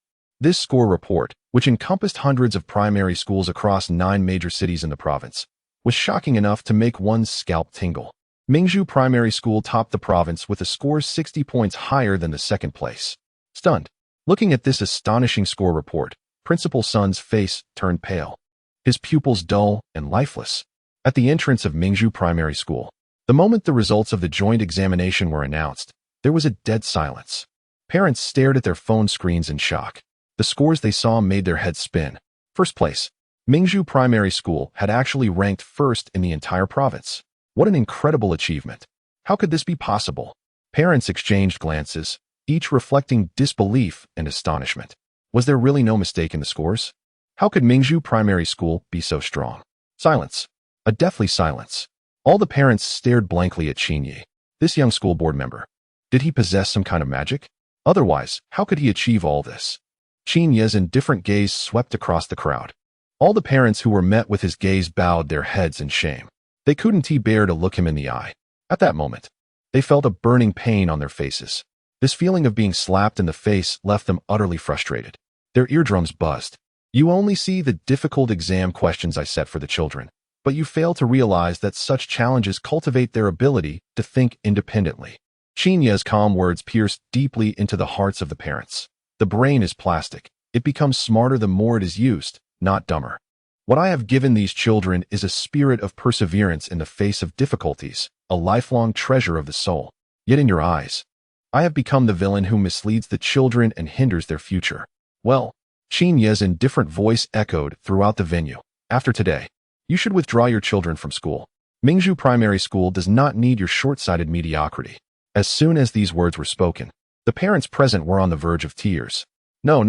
This score report, which encompassed hundreds of primary schools across 9 major cities in the province, was shocking enough to make one's scalp tingle. Mingzhu Primary School topped the province with a score 60 points higher than the second place. Stunned, looking at this astonishing score report, Principal Sun's face turned pale, his pupils dull and lifeless. At the entrance of Mingzhu Primary School, the moment the results of the joint examination were announced, there was a dead silence. Parents stared at their phone screens in shock. The scores they saw made their heads spin. First place, Mingzhu Primary School had actually ranked first in the entire province. What an incredible achievement. How could this be possible? Parents exchanged glances, each reflecting disbelief and astonishment. Was there really no mistake in the scores? How could Mingzhu Primary School be so strong? Silence. A deathly silence. All the parents stared blankly at Qinyi, this young school board member. Did he possess some kind of magic? Otherwise, how could he achieve all this? Qinyi's indifferent gaze swept across the crowd. All the parents who were met with his gaze bowed their heads in shame. They couldn't bear to look him in the eye. At that moment, they felt a burning pain on their faces. This feeling of being slapped in the face left them utterly frustrated. Their eardrums buzzed. You only see the difficult exam questions I set for the children, but you fail to realize that such challenges cultivate their ability to think independently. Qinyi's calm words pierced deeply into the hearts of the parents. The brain is plastic. It becomes smarter the more it is used, not dumber. What I have given these children is a spirit of perseverance in the face of difficulties, a lifelong treasure of the soul. Yet in your eyes, I have become the villain who misleads the children and hinders their future. Well, Qinyi's indifferent voice echoed throughout the venue. After today, you should withdraw your children from school. Mingzhu Primary School does not need your short-sighted mediocrity. As soon as these words were spoken, the parents present were on the verge of tears. No.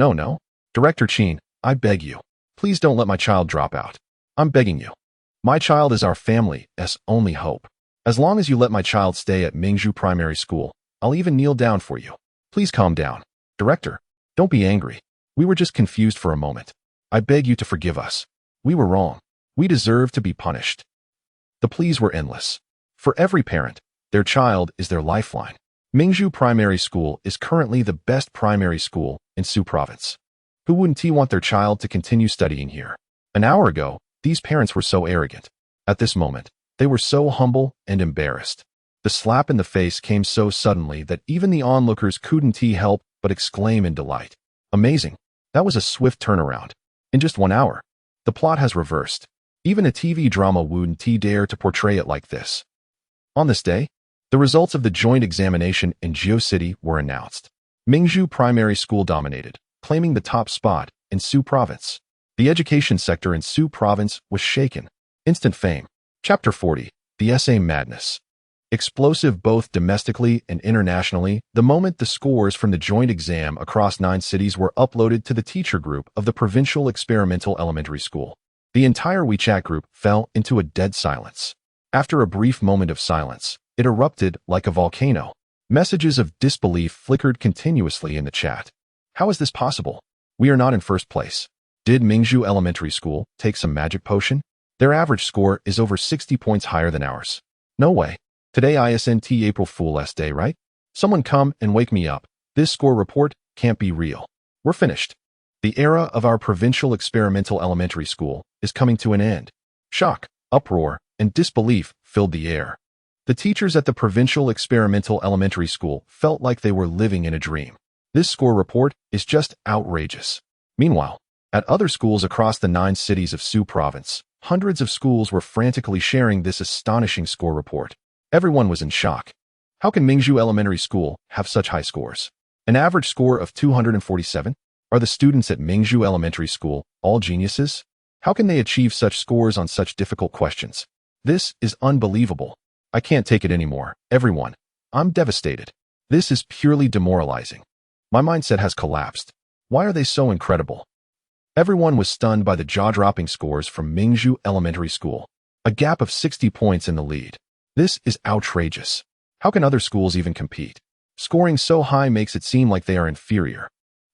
Director Qin, I beg you. Please don't let my child drop out. I'm begging you. My child is our family's only hope. As long as you let my child stay at Mingzhu Primary School, I'll even kneel down for you. Please calm down. Director, don't be angry. We were just confused for a moment. I beg you to forgive us. We were wrong. We deserve to be punished. The pleas were endless. For every parent, their child is their lifeline. Mingzhu Primary School is currently the best primary school in Su Province. Who wouldn't want their child to continue studying here? An hour ago, these parents were so arrogant. At this moment, they were so humble and embarrassed. The slap in the face came so suddenly that even the onlookers couldn't help but exclaim in delight. Amazing. That was a swift turnaround. In just 1 hour, the plot has reversed. Even a TV drama wouldn't dare to portray it like this. On this day, the results of the joint examination in Jiu City were announced. Mingzhu Primary School dominated, claiming the top spot in Su Province. The education sector in Su Province was shaken. Instant fame. Chapter 40. The Essay Madness. Explosive both domestically and internationally, the moment the scores from the joint exam across 9 cities were uploaded to the teacher group of the Provincial Experimental Elementary School, the entire WeChat group fell into a dead silence. After a brief moment of silence, it erupted like a volcano. Messages of disbelief flickered continuously in the chat. How is this possible? We are not in first place. Did Mingzhu Elementary School take some magic potion? Their average score is over 60 points higher than ours. No way. Today isn't April Fool's Day, right? Someone come and wake me up. This score report can't be real. We're finished. The era of our Provincial Experimental Elementary School is coming to an end. Shock, uproar, and disbelief filled the air. The teachers at the Provincial Experimental Elementary School felt like they were living in a dream. This score report is just outrageous. Meanwhile, At other schools across the 9 cities of Sioux Province, hundreds of schools were frantically sharing this astonishing score report. Everyone was in shock. How can Mingzhu Elementary School have such high scores? An average score of 247? Are the students at Mingzhu Elementary School all geniuses? How can they achieve such scores on such difficult questions? This is unbelievable. I can't take it anymore. Everyone. I'm devastated. This is purely demoralizing. My mindset has collapsed. Why are they so incredible? Everyone was stunned by the jaw-dropping scores from Mingzhu Elementary School. A gap of 60 points in the lead. This is outrageous. How can other schools even compete? Scoring so high makes it seem like they are inferior.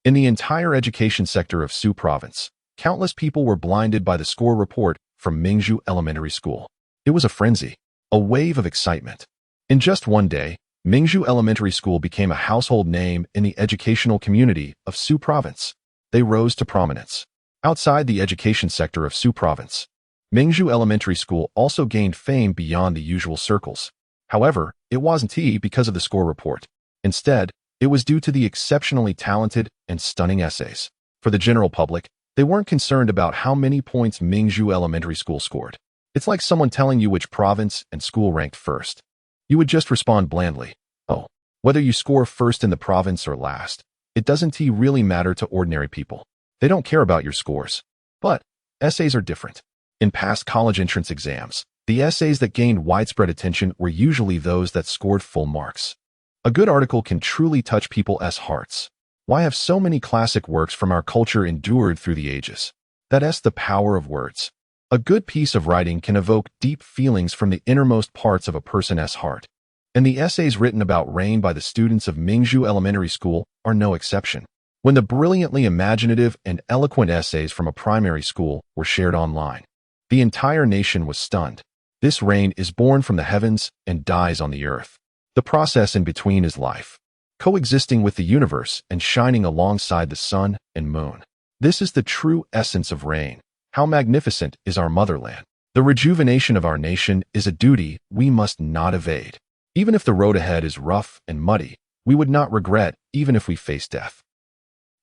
In the entire education sector of Sioux Province, countless people were blinded by the score report from Mingzhu Elementary School. It was a frenzy, a wave of excitement. In just one day, Mingzhu Elementary School became a household name in the educational community of Sioux Province. They rose to prominence. Outside the education sector of Sioux Province, Mingzhu Elementary School also gained fame beyond the usual circles. However, it wasn't because of the score report. Instead, it was due to the exceptionally talented and stunning essays. For the general public, they weren't concerned about how many points Mingzhu Elementary School scored. It's like someone telling you which province and school ranked first. You would just respond blandly, "Oh, whether you score first in the province or last. It doesn't really matter to ordinary people. They don't care about your scores." But essays are different. In past college entrance exams, the essays that gained widespread attention were usually those that scored full marks. A good article can truly touch people's hearts. Why have so many classic works from our culture endured through the ages? That's the power of words. A good piece of writing can evoke deep feelings from the innermost parts of a person's heart. And the essays written about rain by the students of Mingzhu Elementary School are no exception. When the brilliantly imaginative and eloquent essays from a primary school were shared online, the entire nation was stunned. This rain is born from the heavens and dies on the earth. The process in between is life, coexisting with the universe and shining alongside the sun and moon. This is the true essence of rain. How magnificent is our motherland. The rejuvenation of our nation is a duty we must not evade. Even if the road ahead is rough and muddy, we would not regret even if we face death.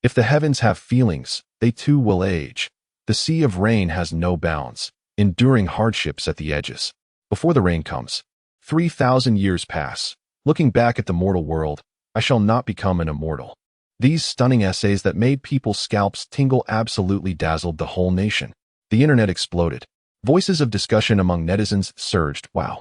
If the heavens have feelings, they too will age. The sea of rain has no bounds, enduring hardships at the edges. Before the rain comes, 3,000 years pass. Looking back at the mortal world, I shall not become an immortal. These stunning essays that made people's scalps tingle absolutely dazzled the whole nation. The internet exploded. Voices of discussion among netizens surged. Wow.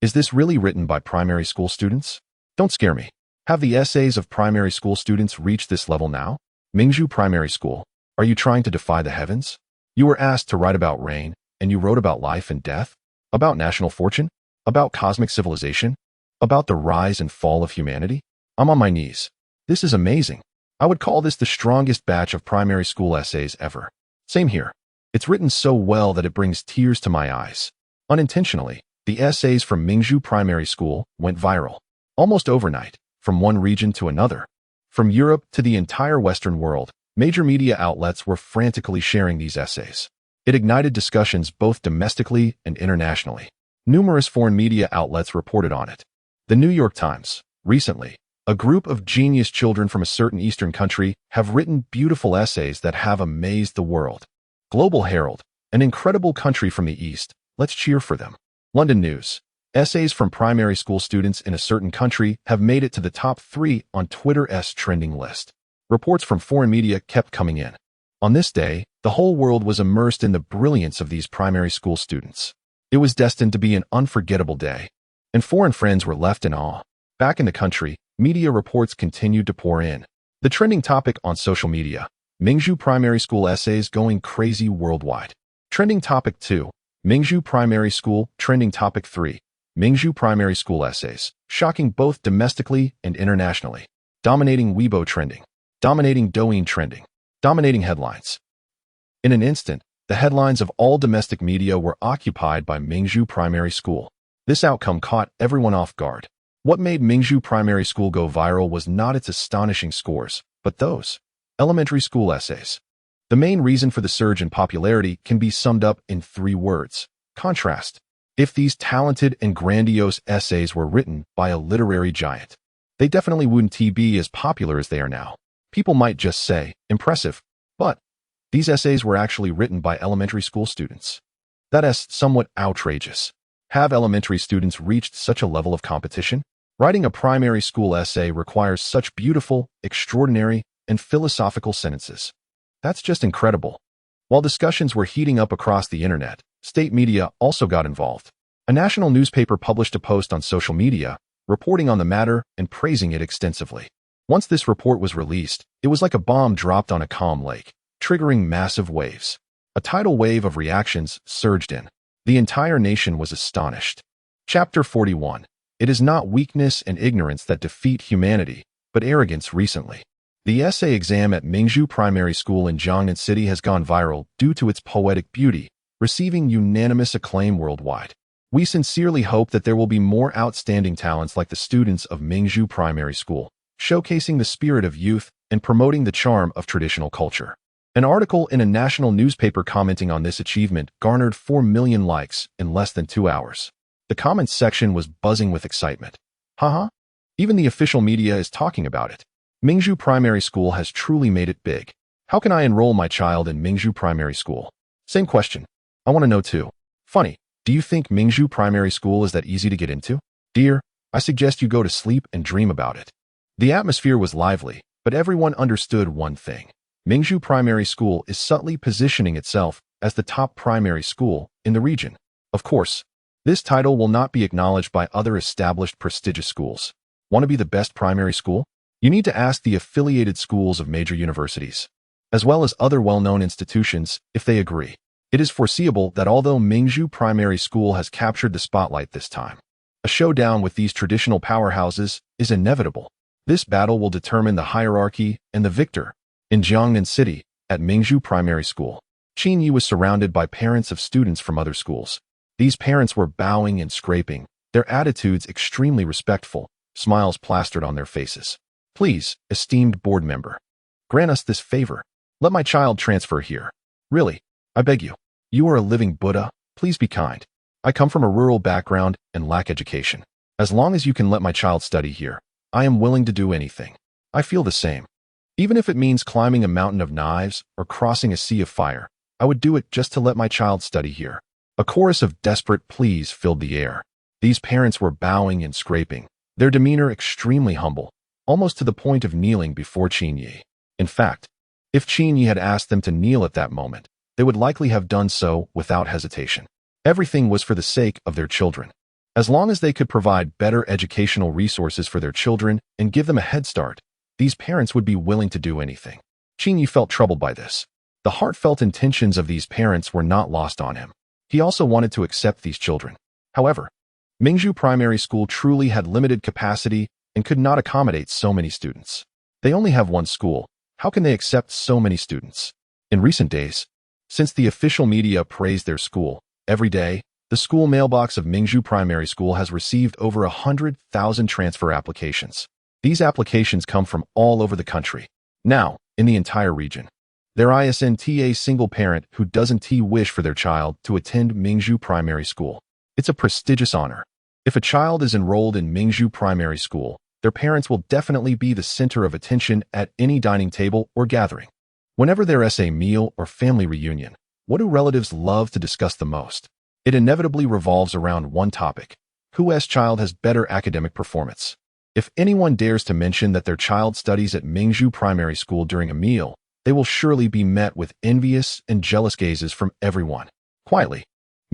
Is this really written by primary school students? Don't scare me. Have the essays of primary school students reached this level now? Mingzhu Primary School, are you trying to defy the heavens? You were asked to write about rain, and you wrote about life and death? About national fortune? About cosmic civilization? About the rise and fall of humanity? I'm on my knees. This is amazing. I would call this the strongest batch of primary school essays ever. Same here. It's written so well that it brings tears to my eyes. Unintentionally, the essays from Mingzhu Primary School went viral. Almost overnight, from one region to another. From Europe to the entire Western world, major media outlets were frantically sharing these essays. It ignited discussions both domestically and internationally. Numerous foreign media outlets reported on it. The New York Times, recently, a group of genius children from a certain Eastern country have written beautiful essays that have amazed the world. Global Herald, an incredible country from the East, let's cheer for them. London News, essays from primary school students in a certain country have made it to the top 3 on Twitter's trending list. Reports from foreign media kept coming in. On this day, the whole world was immersed in the brilliance of these primary school students. It was destined to be an unforgettable day, and foreign friends were left in awe. Back in the country, media reports continued to pour in. The trending topic on social media, Mingzhu Primary School essays going crazy worldwide. Trending topic 2, Mingzhu Primary School. Trending topic 3, Mingzhu Primary School essays, shocking both domestically and internationally. Dominating Weibo trending. Dominating Douyin trending. Dominating headlines. In an instant, the headlines of all domestic media were occupied by Mingzhu Primary School. This outcome caught everyone off guard. What made Mingzhu Primary School go viral was not its astonishing scores, but those elementary school essays. The main reason for the surge in popularity can be summed up in 3 words: contrast. If these talented and grandiose essays were written by a literary giant, they definitely wouldn't be as popular as they are now. People might just say, impressive. But These essays were actually written by elementary school students. That's somewhat outrageous. Have elementary students reached such a level of competition? Writing a primary school essay requires such beautiful, extraordinary, and philosophical sentences. That's just incredible. While discussions were heating up across the internet, state media also got involved. A national newspaper published a post on social media, reporting on the matter and praising it extensively. Once this report was released, it was like a bomb dropped on a calm lake, triggering massive waves. A tidal wave of reactions surged in. The entire nation was astonished. Chapter 41. It is not weakness and ignorance that defeat humanity, but arrogance recently. The essay exam at Mingzhu Primary School in Jiangnan City has gone viral due to its poetic beauty, receiving unanimous acclaim worldwide. We sincerely hope that there will be more outstanding talents like the students of Mingzhu Primary School, showcasing the spirit of youth and promoting the charm of traditional culture. An article in a national newspaper commenting on this achievement garnered 4 million likes in less than 2 hours. The comments section was buzzing with excitement. Haha. Even the official media is talking about it. Mingzhu Primary School has truly made it big. How can I enroll my child in Mingzhu Primary School? Same question. I want to know too. Funny, do you think Mingzhu Primary School is that easy to get into? Dear, I suggest you go to sleep and dream about it. The atmosphere was lively, but everyone understood one thing. Mingzhu Primary School is subtly positioning itself as the top primary school in the region. Of course, this title will not be acknowledged by other established prestigious schools. Want to be the best primary school? You need to ask the affiliated schools of major universities, as well as other well-known institutions, if they agree. It is foreseeable that although Mingzhu Primary School has captured the spotlight this time, a showdown with these traditional powerhouses is inevitable. This battle will determine the hierarchy and the victor. In Jiangnan City, at Mingzhu Primary School, Qin Yi was surrounded by parents of students from other schools. These parents were bowing and scraping, their attitudes extremely respectful, smiles plastered on their faces. Please, esteemed board member, grant us this favor. Let my child transfer here. Really, I beg you. You are a living Buddha. Please be kind. I come from a rural background and lack education. As long as you can let my child study here, I am willing to do anything. I feel the same. Even if it means climbing a mountain of knives or crossing a sea of fire, I would do it just to let my child study here. A chorus of desperate pleas filled the air. These parents were bowing and scraping, their demeanor extremely humble, almost to the point of kneeling before Qin Yi. In fact, if Qin Yi had asked them to kneel at that moment, they would likely have done so without hesitation. Everything was for the sake of their children. As long as they could provide better educational resources for their children and give them a head start, these parents would be willing to do anything. Qin Yi felt troubled by this. The heartfelt intentions of these parents were not lost on him. He also wanted to accept these children. However, Mingzhu Primary School truly had limited capacity and could not accommodate so many students. They only have one school. How can they accept so many students? In recent days, since the official media praised their school, every day, the school mailbox of Mingzhu Primary School has received over 100,000 transfer applications. These applications come from all over the country. Now, in the entire region, there isn't a single parent who doesn't wish for their child to attend Mingzhu Primary School. It's a prestigious honor. If a child is enrolled in Mingzhu Primary School, their parents will definitely be the center of attention at any dining table or gathering. Whenever there is a meal or family reunion, what do relatives love to discuss the most? It inevitably revolves around one topic: whose child has better academic performance. If anyone dares to mention that their child studies at Mingzhu Primary School during a meal, they will surely be met with envious and jealous gazes from everyone. Quietly,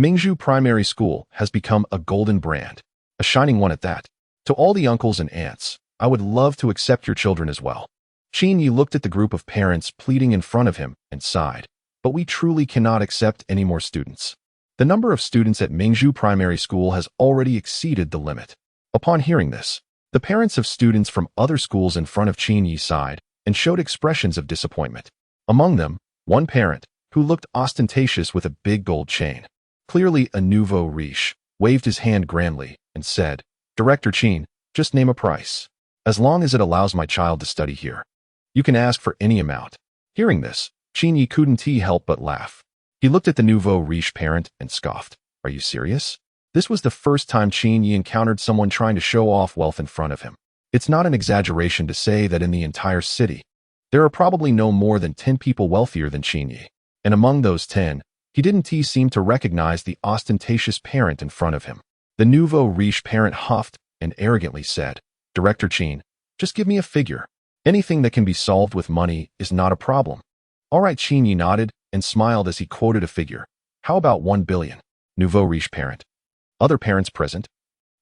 Mingzhu Primary School has become a golden brand, a shining one at that. To all the uncles and aunts, I would love to accept your children as well. Qin Yi looked at the group of parents pleading in front of him and sighed. But we truly cannot accept any more students. The number of students at Mingzhu Primary School has already exceeded the limit. Upon hearing this, the parents of students from other schools in front of Qin Yi sighed and showed expressions of disappointment. Among them, one parent, who looked ostentatious with a big gold chain, clearly a nouveau riche, waved his hand grandly and said, "Director Qin, just name a price. As long as it allows my child to study here, you can ask for any amount." Hearing this, Qin Yi couldn't help but laugh. He looked at the nouveau riche parent and scoffed. "Are you serious?" This was the first time Qin Yi encountered someone trying to show off wealth in front of him. It's not an exaggeration to say that in the entire city, There are probably no more than 10 people wealthier than Qin, and among those 10, he didn't seem to recognize the ostentatious parent in front of him. The nouveau riche parent huffed and arrogantly said, "Director Qin, just give me a figure. Anything that can be solved with money is not a problem." All right, Qin nodded and smiled as he quoted a figure. "How about 1 billion? Nouveau riche parent. Other parents present.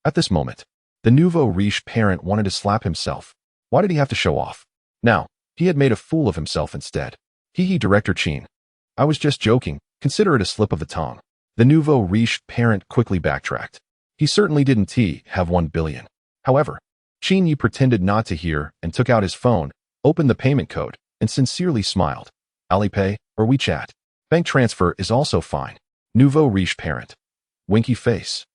At this moment, the nouveau riche parent wanted to slap himself. Why did he have to show off? Now, he had made a fool of himself instead. Director Qin. I was just joking. Consider it a slip of the tongue." The nouveau riche parent quickly backtracked. He certainly didn't have 1 billion. However, Qin pretended not to hear and took out his phone, opened the payment code, and sincerely smiled. "Alipay or WeChat. Bank transfer is also fine." Nouveau riche parent. Winky face.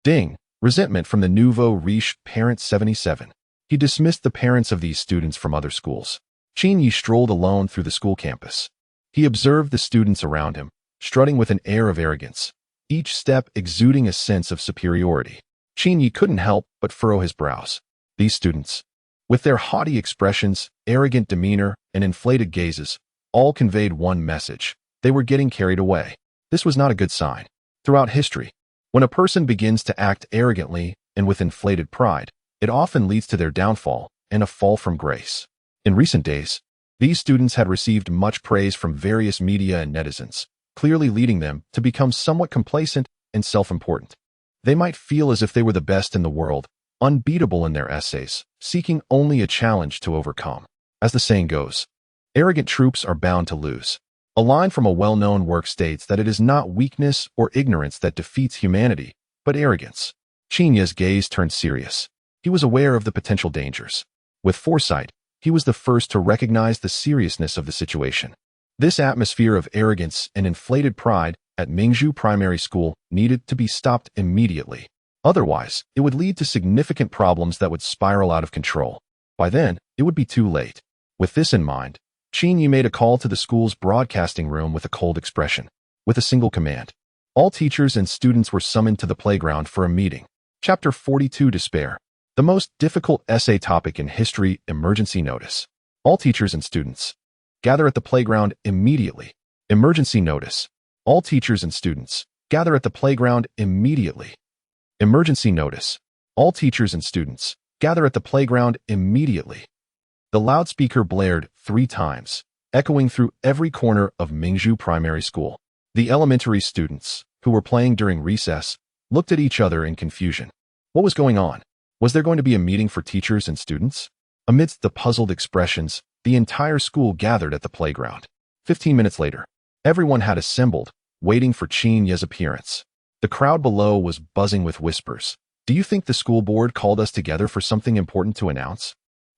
Ding. Resentment from the nouveau riche parent 77. He dismissed the parents of these students from other schools. Qin strolled alone through the school campus. He observed the students around him, strutting with an air of arrogance, each step exuding a sense of superiority. Qin couldn't help but furrow his brows. These students, with their haughty expressions, arrogant demeanor, and inflated gazes, all conveyed one message. They were getting carried away. This was not a good sign. Throughout history, when a person begins to act arrogantly and with inflated pride, it often leads to their downfall and a fall from grace. In recent days, these students had received much praise from various media and netizens, clearly leading them to become somewhat complacent and self-important. They might feel as if they were the best in the world, unbeatable in their essays, seeking only a challenge to overcome. As the saying goes, arrogant troops are bound to lose. A line from a well-known work states that it is not weakness or ignorance that defeats humanity, but arrogance. Qin's gaze turned serious. He was aware of the potential dangers. With foresight, he was the first to recognize the seriousness of the situation. This atmosphere of arrogance and inflated pride at Mingzhu Primary School needed to be stopped immediately. Otherwise, it would lead to significant problems that would spiral out of control. By then, it would be too late. With this in mind, Qin made a call to the school's broadcasting room with a cold expression. With a single command, all teachers and students were summoned to the playground for a meeting. Chapter 42, Despair. The most difficult essay topic in history, emergency notice. All teachers and students gather at the playground immediately. Emergency notice. All teachers and students gather at the playground immediately. Emergency notice. All teachers and students gather at the playground immediately. The loudspeaker blared 3 times, echoing through every corner of Mingzhu Primary School. The elementary students, who were playing during recess, looked at each other in confusion. What was going on? Was there going to be a meeting for teachers and students? Amidst the puzzled expressions, the entire school gathered at the playground. 15 minutes later, everyone had assembled, waiting for Qin's appearance. The crowd below was buzzing with whispers. "Do you think the school board called us together for something important to announce?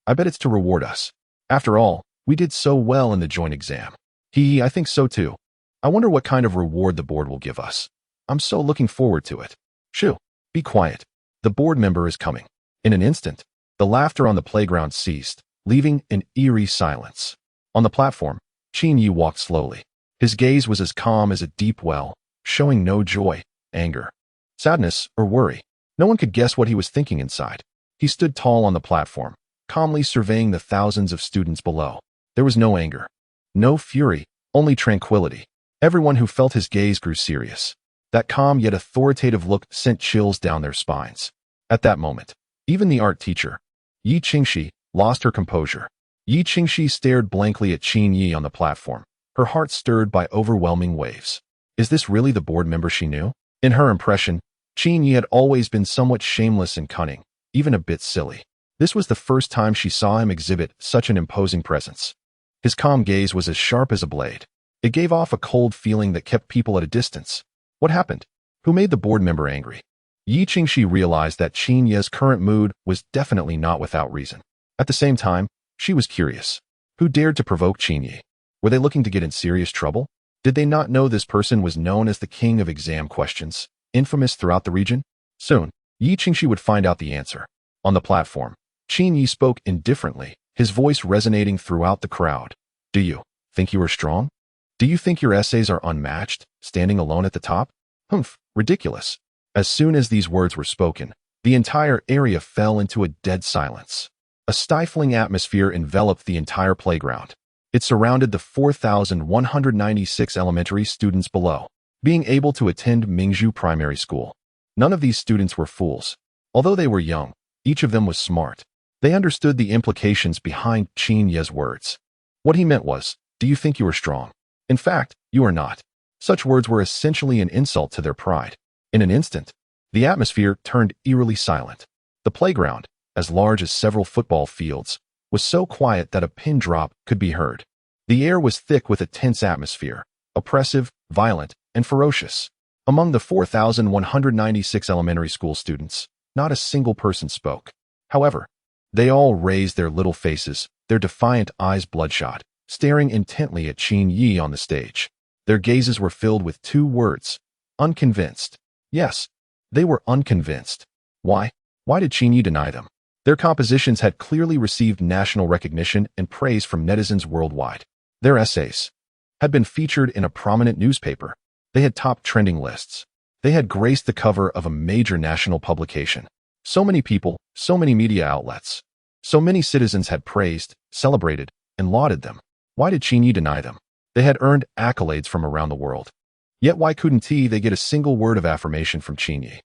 I bet it's to reward us. After all, we did so well in the joint exam." I think so too. I wonder what kind of reward the board will give us. I'm so looking forward to it. Shoo, be quiet. The board member is coming. In an instant, the laughter on the playground ceased, leaving an eerie silence. On the platform, Qin walked slowly. His gaze was as calm as a deep well, showing no joy, anger, sadness, or worry. No one could guess what he was thinking inside. He stood tall on the platform, calmly surveying the thousands of students below. There was no anger, no fury, only tranquility. Everyone who felt his gaze grew serious. That calm yet authoritative look sent chills down their spines. At that moment, even the art teacher, Yi Qingxi, lost her composure. Yi Qingxi stared blankly at Qin on the platform, her heart stirred by overwhelming waves. Is this really the board member she knew? In her impression, Qin had always been somewhat shameless and cunning, even a bit silly. This was the first time she saw him exhibit such an imposing presence. His calm gaze was as sharp as a blade. It gave off a cold feeling that kept people at a distance. What happened? Who made the board member angry? Yi Qingxi realized that Qin's current mood was definitely not without reason. At the same time, she was curious. Who dared to provoke Qin? Were they looking to get in serious trouble? Did they not know this person was known as the king of exam questions, infamous throughout the region? Soon, Yi Qingxi would find out the answer. On the platform, Qin spoke indifferently, his voice resonating throughout the crowd. Do you think you are strong? Do you think your essays are unmatched, standing alone at the top? Humph, ridiculous. As soon as these words were spoken, the entire area fell into a dead silence. A stifling atmosphere enveloped the entire playground. It surrounded the 4,196 elementary students below, being able to attend Mingzhu Primary School. None of these students were fools. Although they were young, each of them was smart. They understood the implications behind Qin Ye's words. What he meant was, do you think you are strong? In fact, you are not. Such words were essentially an insult to their pride. In an instant, the atmosphere turned eerily silent. The playground, as large as several football fields, was so quiet that a pin drop could be heard. The air was thick with a tense atmosphere, oppressive, violent, and ferocious. Among the 4,196 elementary school students, not a single person spoke. However, they all raised their little faces, their defiant eyes bloodshot, staring intently at Qin Yi on the stage. Their gazes were filled with two words: unconvinced. Yes, they were unconvinced. Why? Why did Qin Yi deny them? Their compositions had clearly received national recognition and praise from netizens worldwide. Their essays had been featured in a prominent newspaper. They had topped trending lists. They had graced the cover of a major national publication. So many people, so many media outlets, so many citizens had praised, celebrated, and lauded them. Why did Qin Yi deny them? They had earned accolades from around the world. Yet why couldn't they get a single word of affirmation from Qin Yi?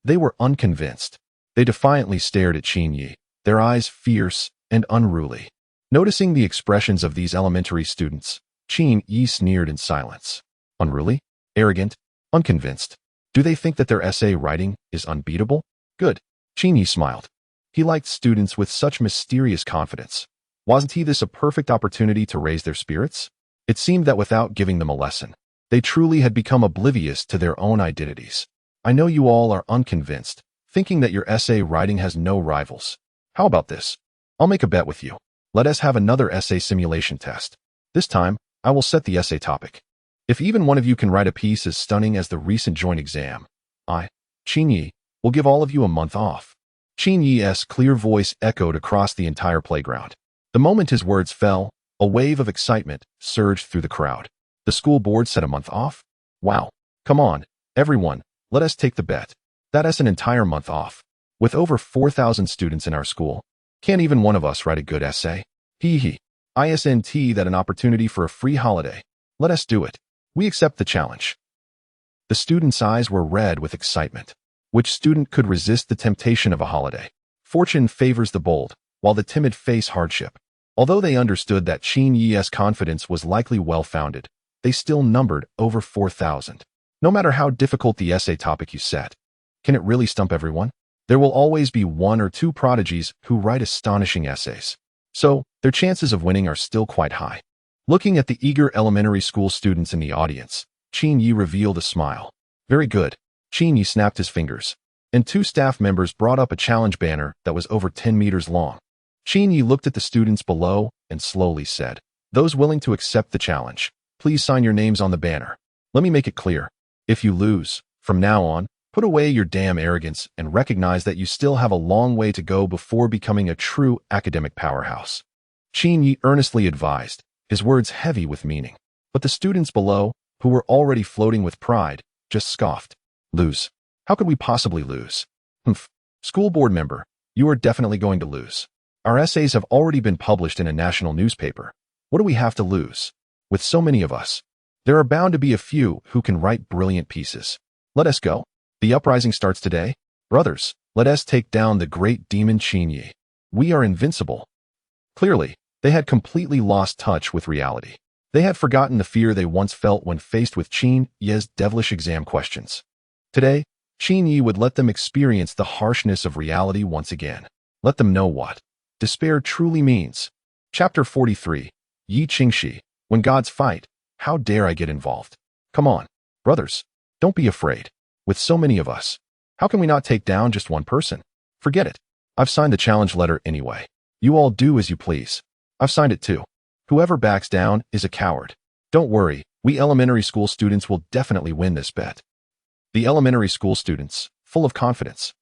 They were unconvinced. They defiantly stared at Qin Yi, their eyes fierce and unruly. Noticing the expressions of these elementary students, Qin Yi sneered in silence. Unruly? Arrogant? Unconvinced? Do they think that their essay writing is unbeatable? Good. Qin Yi smiled. He liked students with such mysterious confidence. Wasn't this a perfect opportunity to raise their spirits? It seemed that without giving them a lesson, they truly had become oblivious to their own identities. I know you all are unconvinced, thinking that your essay writing has no rivals. How about this? I'll make a bet with you. Let us have another essay simulation test. This time, I will set the essay topic. If even one of you can write a piece as stunning as the recent joint exam, I, Qin Yi, will give all of you a month off. Qin Yi's clear voice echoed across the entire playground. The moment his words fell, a wave of excitement surged through the crowd. The school board set a month off? Wow. Come on, everyone, let us take the bet. That is an entire month off. With over 4,000 students in our school, can't even one of us write a good essay? Hee hee. Isn't that an opportunity for a free holiday? Let us do it. We accept the challenge. The students' eyes were red with excitement. Which student could resist the temptation of a holiday? Fortune favors the bold, while the timid face hardship. Although they understood that Qin Yi's confidence was likely well-founded, they still numbered over 4,000. No matter how difficult the essay topic you set, can it really stump everyone? There will always be one or two prodigies who write astonishing essays. So, their chances of winning are still quite high. Looking at the eager elementary school students in the audience, Qin Yi revealed a smile. Very good. Qin Yi snapped his fingers, and two staff members brought up a challenge banner that was over 10 meters long. Qin Yi looked at the students below and slowly said, "Those willing to accept the challenge, please sign your names on the banner. Let me make it clear. If you lose, from now on, put away your damn arrogance and recognize that you still have a long way to go before becoming a true academic powerhouse." Qin Yi earnestly advised, his words heavy with meaning. But the students below, who were already floating with pride, just scoffed. Lose? How could we possibly lose? Humph. School board member, you are definitely going to lose. Our essays have already been published in a national newspaper. What do we have to lose? With so many of us, there are bound to be a few who can write brilliant pieces. Let us go. The uprising starts today. Brothers, let us take down the great demon Qin Yi. We are invincible. Clearly, they had completely lost touch with reality. They had forgotten the fear they once felt when faced with Qin Yi's devilish exam questions. Today, Qin Yi would let them experience the harshness of reality once again. Let them know what despair truly means. Chapter 43, Yi Qingxi, When Gods Fight, How Dare I Get Involved? Come on, brothers, don't be afraid. With so many of us, how can we not take down just one person? Forget it. I've signed the challenge letter anyway. You all do as you please. I've signed it too. Whoever backs down is a coward. Don't worry, we elementary school students will definitely win this bet. The elementary school students, full of confidence,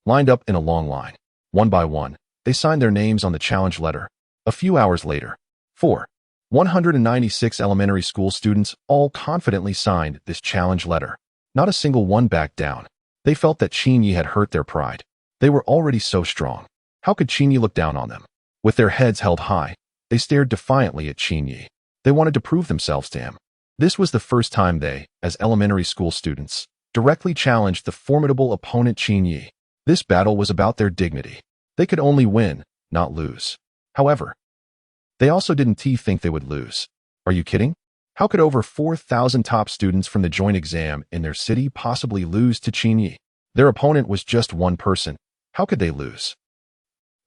lined up in a long line. One by one, they signed their names on the challenge letter. A few hours later, 196 elementary school students all confidently signed this challenge letter. Not a single one backed down. They felt that Qin Yi had hurt their pride. They were already so strong. How could Qin Yi look down on them? With their heads held high, They stared defiantly at Qin Yi. They wanted to prove themselves to him. This was the first time they, as elementary school students, directly challenged the formidable opponent Qin Yi. This battle was about their dignity. They could only win, not lose. However, they also didn't think they would lose. Are you kidding? How could over 4,000 top students from the joint exam in their city possibly lose to Qin Yi? Their opponent was just one person. How could they lose?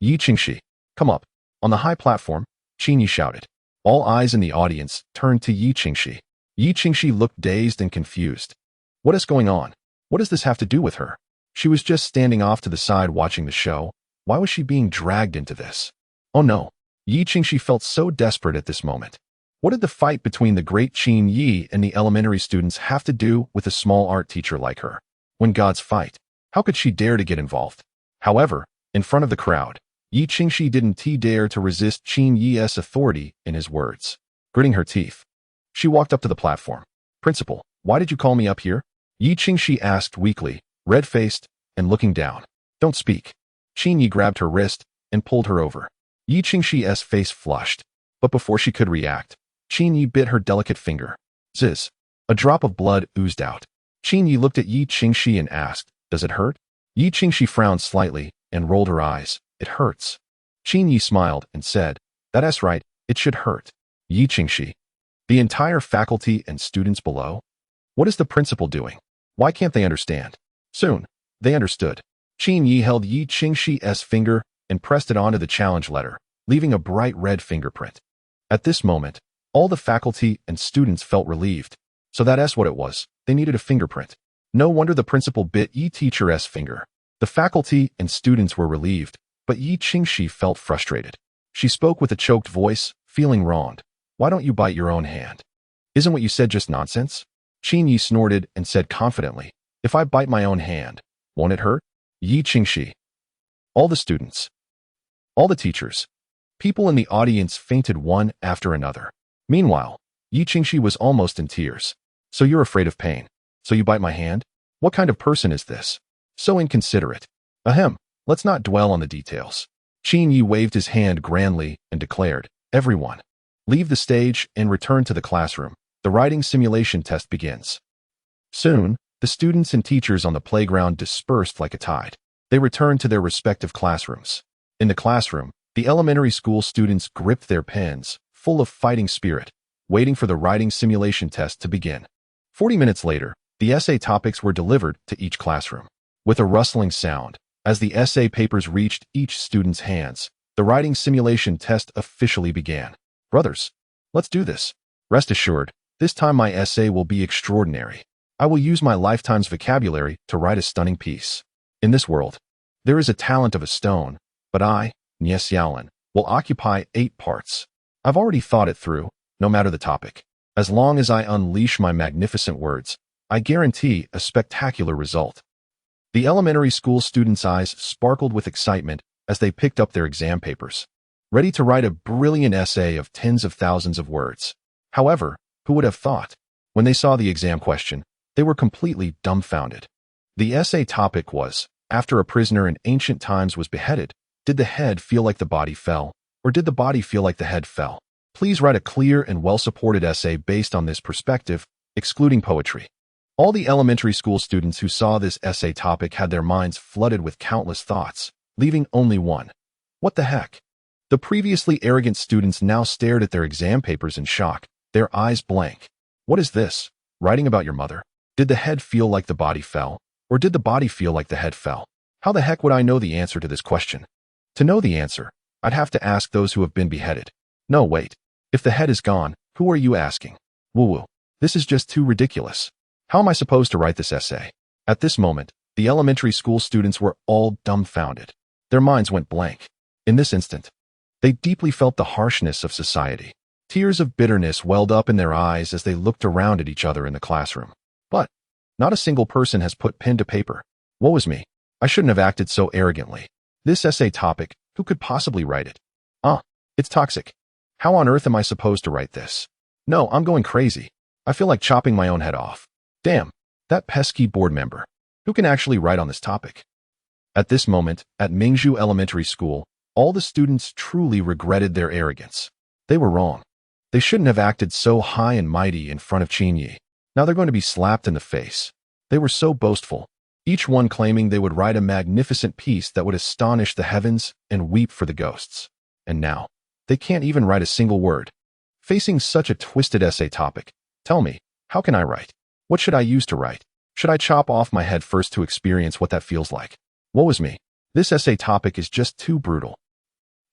Yi Qingxi, come up. On the high platform, Qin Yi shouted. All eyes in the audience turned to Yi Qingxi. Yi Qingxi looked dazed and confused. What is going on? What does this have to do with her? She was just standing off to the side watching the show. Why was she being dragged into this? Oh no. Yi Qingxi felt so desperate at this moment. What did the fight between the great Qin Yi and the elementary students have to do with a small art teacher like her? When gods fight, how could she dare to get involved? However, in front of the crowd, Yi Qingxi didn't dare to resist Qin Yi's authority in his words. Gritting her teeth, she walked up to the platform. Principal, why did you call me up here? Yi Qingxi asked weakly, red-faced, and looking down. Don't speak. Qin Yi grabbed her wrist and pulled her over. Yi Qingxi's face flushed, but before she could react, Qin Yi bit her delicate finger. Zzz. A drop of blood oozed out. Qin Yi looked at Yi Qingxi and asked, does it hurt? Yi Qingxi frowned slightly and rolled her eyes. It hurts. Qin Yi smiled and said, that's right, it should hurt. Yi Qingxi. The entire faculty and students below? What is the principal doing? Why can't they understand? Soon, they understood. Qin Yi held Yi Qingxi's finger and pressed it onto the challenge letter, leaving a bright red fingerprint. At this moment, all the faculty and students felt relieved. So that's what it was. They needed a fingerprint. No wonder the principal bit Yi teacher's finger. The faculty and students were relieved, but Yi Qingxi felt frustrated. She spoke with a choked voice, feeling wronged. Why don't you bite your own hand? Isn't what you said just nonsense? Qin Yi snorted and said confidently, if I bite my own hand, won't it hurt? Yi Qingxi. All the students. All the teachers. People in the audience fainted one after another. Meanwhile, Yi Qingxi was almost in tears. So you're afraid of pain. So you bite my hand? What kind of person is this? So inconsiderate. Ahem, let's not dwell on the details. Qin Yi waved his hand grandly and declared, everyone, leave the stage and return to the classroom. The writing simulation test begins. Soon, the students and teachers on the playground dispersed like a tide. They returned to their respective classrooms. In the classroom, the elementary school students gripped their pens, full of fighting spirit, waiting for the writing simulation test to begin. 40 minutes later, the essay topics were delivered to each classroom. With a rustling sound, as the essay papers reached each student's hands, the writing simulation test officially began. Brothers, let's do this. Rest assured, this time my essay will be extraordinary. I will use my lifetime's vocabulary to write a stunning piece. In this world, there is a talent of a stone, but I, Nie Xiaolin, will occupy 8 parts. I've already thought it through, no matter the topic. As long as I unleash my magnificent words, I guarantee a spectacular result. The elementary school students' eyes sparkled with excitement as they picked up their exam papers, ready to write a brilliant essay of tens of thousands of words. However, who would have thought? When they saw the exam question, they were completely dumbfounded. The essay topic was, after a prisoner in ancient times was beheaded, did the head feel like the body fell, or did the body feel like the head fell? Please write a clear and well-supported essay based on this perspective, excluding poetry. All the elementary school students who saw this essay topic had their minds flooded with countless thoughts, leaving only one. What the heck? The previously arrogant students now stared at their exam papers in shock, their eyes blank. What is this? Writing about your mother? Did the head feel like the body fell, or did the body feel like the head fell? How the heck would I know the answer to this question? To know the answer, I'd have to ask those who have been beheaded. No, wait. If the head is gone, who are you asking? Woo-woo. This is just too ridiculous. How am I supposed to write this essay? At this moment, the elementary school students were all dumbfounded. Their minds went blank. In this instant, they deeply felt the harshness of society. Tears of bitterness welled up in their eyes as they looked around at each other in the classroom. But not a single person has put pen to paper. Woe is me. I shouldn't have acted so arrogantly. This essay topic, who could possibly write it? It's toxic. How on earth am I supposed to write this? No, I'm going crazy. I feel like chopping my own head off. Damn, that pesky board member. Who can actually write on this topic? At this moment, at Mingzhu Elementary School, all the students truly regretted their arrogance. They were wrong. They shouldn't have acted so high and mighty in front of Qin Yi. Now they're going to be slapped in the face. They were so boastful, each one claiming they would write a magnificent piece that would astonish the heavens and weep for the ghosts. And now, they can't even write a single word. Facing such a twisted essay topic, tell me, how can I write? What should I use to write? Should I chop off my head first to experience what that feels like? Woe is me. This essay topic is just too brutal.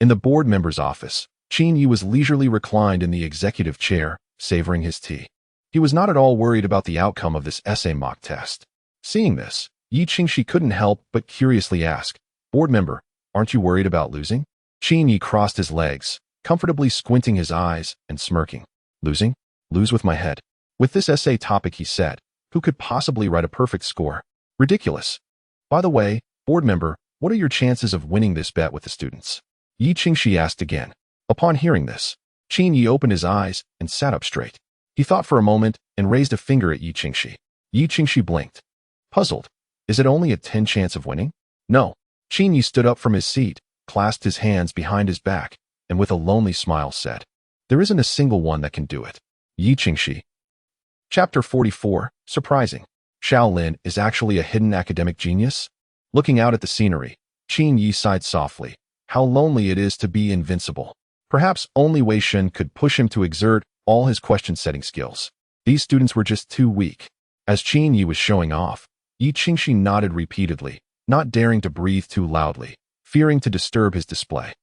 In the board member's office, Qin Yi was leisurely reclined in the executive chair, savoring his tea. He was not at all worried about the outcome of this essay mock test. Seeing this, Yi Qingxi couldn't help but curiously ask, "Board member, aren't you worried about losing?" Qin Yi crossed his legs, comfortably squinting his eyes and smirking. "Losing? Lose with my head." With this essay topic, he said, who could possibly write a perfect score? Ridiculous. By the way, board member, what are your chances of winning this bet with the students? Yi Qingxi asked again. Upon hearing this, Qin Yi opened his eyes and sat up straight. He thought for a moment and raised a finger at Yi Qingxi. Yi Qingxi blinked. Puzzled. Is it only a 10 chance of winning? No. Qin Yi stood up from his seat, clasped his hands behind his back, and with a lonely smile said, "There isn't a single one that can do it." Yi Qingxi. Chapter 44, Surprising. Shaolin is actually a hidden academic genius? Looking out at the scenery, Qin Yi sighed softly. How lonely it is to be invincible. Perhaps only Wei Shen could push him to exert all his question-setting skills. These students were just too weak. As Qin Yi was showing off, Yi Qingxi nodded repeatedly, not daring to breathe too loudly, fearing to disturb his display.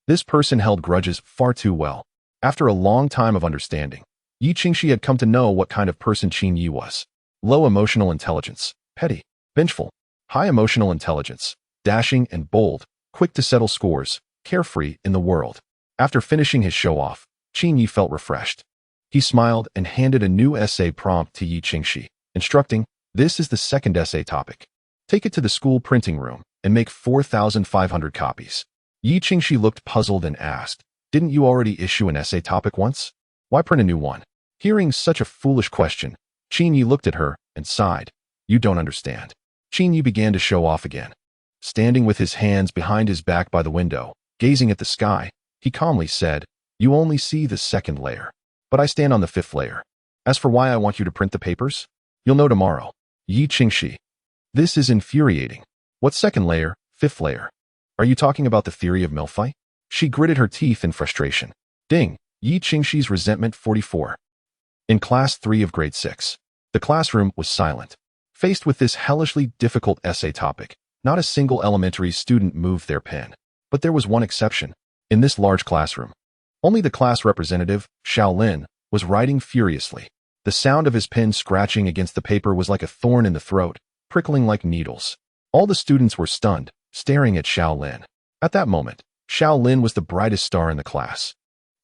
This person held grudges far too well. After a long time of understanding, Yi Qingxi had come to know what kind of person Qin Yi was. Low emotional intelligence, petty, vengeful. High emotional intelligence, dashing and bold, quick to settle scores, carefree in the world. After finishing his show-off, Qin Yi felt refreshed. He smiled and handed a new essay prompt to Yi Qingxi, instructing, "This is the second essay topic. Take it to the school printing room and make 4,500 copies." Yi Qingxi looked puzzled and asked, "Didn't you already issue an essay topic once? Why print a new one?" Hearing such a foolish question, Qin Yi looked at her and sighed. "You don't understand." Qin Yi began to show off again. Standing with his hands behind his back by the window, gazing at the sky, he calmly said, "You only see the second layer, but I stand on the fifth layer. As for why I want you to print the papers, you'll know tomorrow." Yi Qingxi. This is infuriating. What second layer, fifth layer? Are you talking about the theory of Milphi? She gritted her teeth in frustration. Ding, Yi Qingxi's resentment 44. In class 3 of grade 6, the classroom was silent. Faced with this hellishly difficult essay topic, not a single elementary student moved their pen. But there was one exception. In this large classroom, only the class representative, Shaolin, was writing furiously. The sound of his pen scratching against the paper was like a thorn in the throat, prickling like needles. All the students were stunned, staring at Shaolin. At that moment, Shaolin was the brightest star in the class.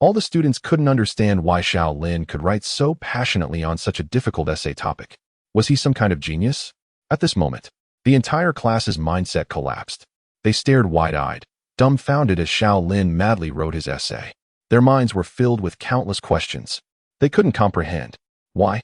All the students couldn't understand why Shaolin could write so passionately on such a difficult essay topic. Was he some kind of genius? At this moment, the entire class's mindset collapsed. They stared wide-eyed, dumbfounded as Shaolin madly wrote his essay. Their minds were filled with countless questions. They couldn't comprehend. Why?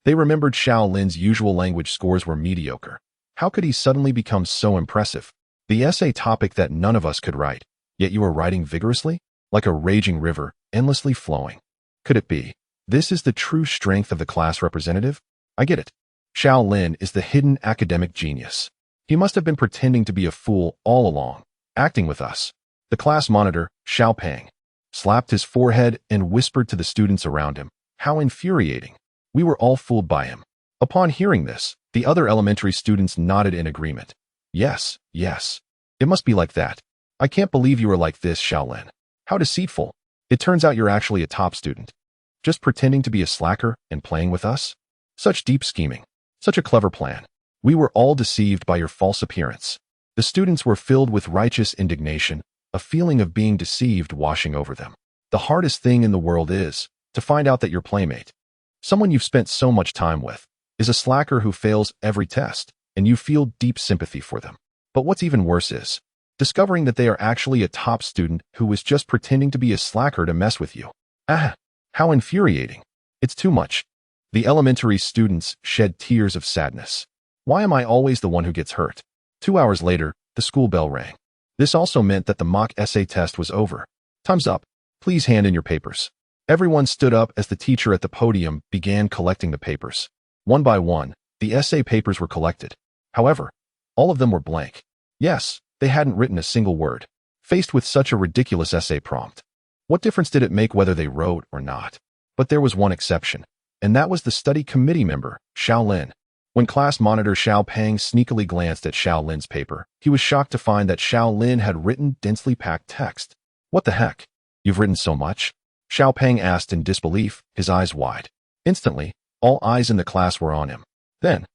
They remembered Shaolin's usual language scores were mediocre. How could he suddenly become so impressive? The essay topic that none of us could write, yet you were writing vigorously, like a raging river, endlessly flowing. Could it be? This is the true strength of the class representative? I get it. Shaolin is the hidden academic genius. He must have been pretending to be a fool all along, acting with us. The class monitor, Xiao Peng, slapped his forehead and whispered to the students around him, "How infuriating. We were all fooled by him." Upon hearing this, the other elementary students nodded in agreement. Yes, yes. It must be like that. I can't believe you are like this, Shaolin. How deceitful. It turns out you're actually a top student. Just pretending to be a slacker and playing with us? Such deep scheming. Such a clever plan. We were all deceived by your false appearance. The students were filled with righteous indignation, a feeling of being deceived washing over them. The hardest thing in the world is to find out that your playmate, someone you've spent so much time with, is a slacker who fails every test, and you feel deep sympathy for them. But what's even worse is discovering that they are actually a top student who was just pretending to be a slacker to mess with you. Ah, how infuriating. It's too much. The elementary students shed tears of sadness. Why am I always the one who gets hurt? 2 hours later, the school bell rang. This also meant that the mock essay test was over. Time's up. Please hand in your papers. Everyone stood up as the teacher at the podium began collecting the papers. One by one, the essay papers were collected. However, all of them were blank. Yes, they hadn't written a single word. Faced with such a ridiculous essay prompt, what difference did it make whether they wrote or not? But there was one exception, and that was the study committee member, Xiao Lin. When class monitor Xiao Peng sneakily glanced at Xiao Lin's paper, he was shocked to find that Xiao Lin had written densely packed text. What the heck? You've written so much? Xiao Peng asked in disbelief, his eyes wide. Instantly, all eyes in the class were on him. Then,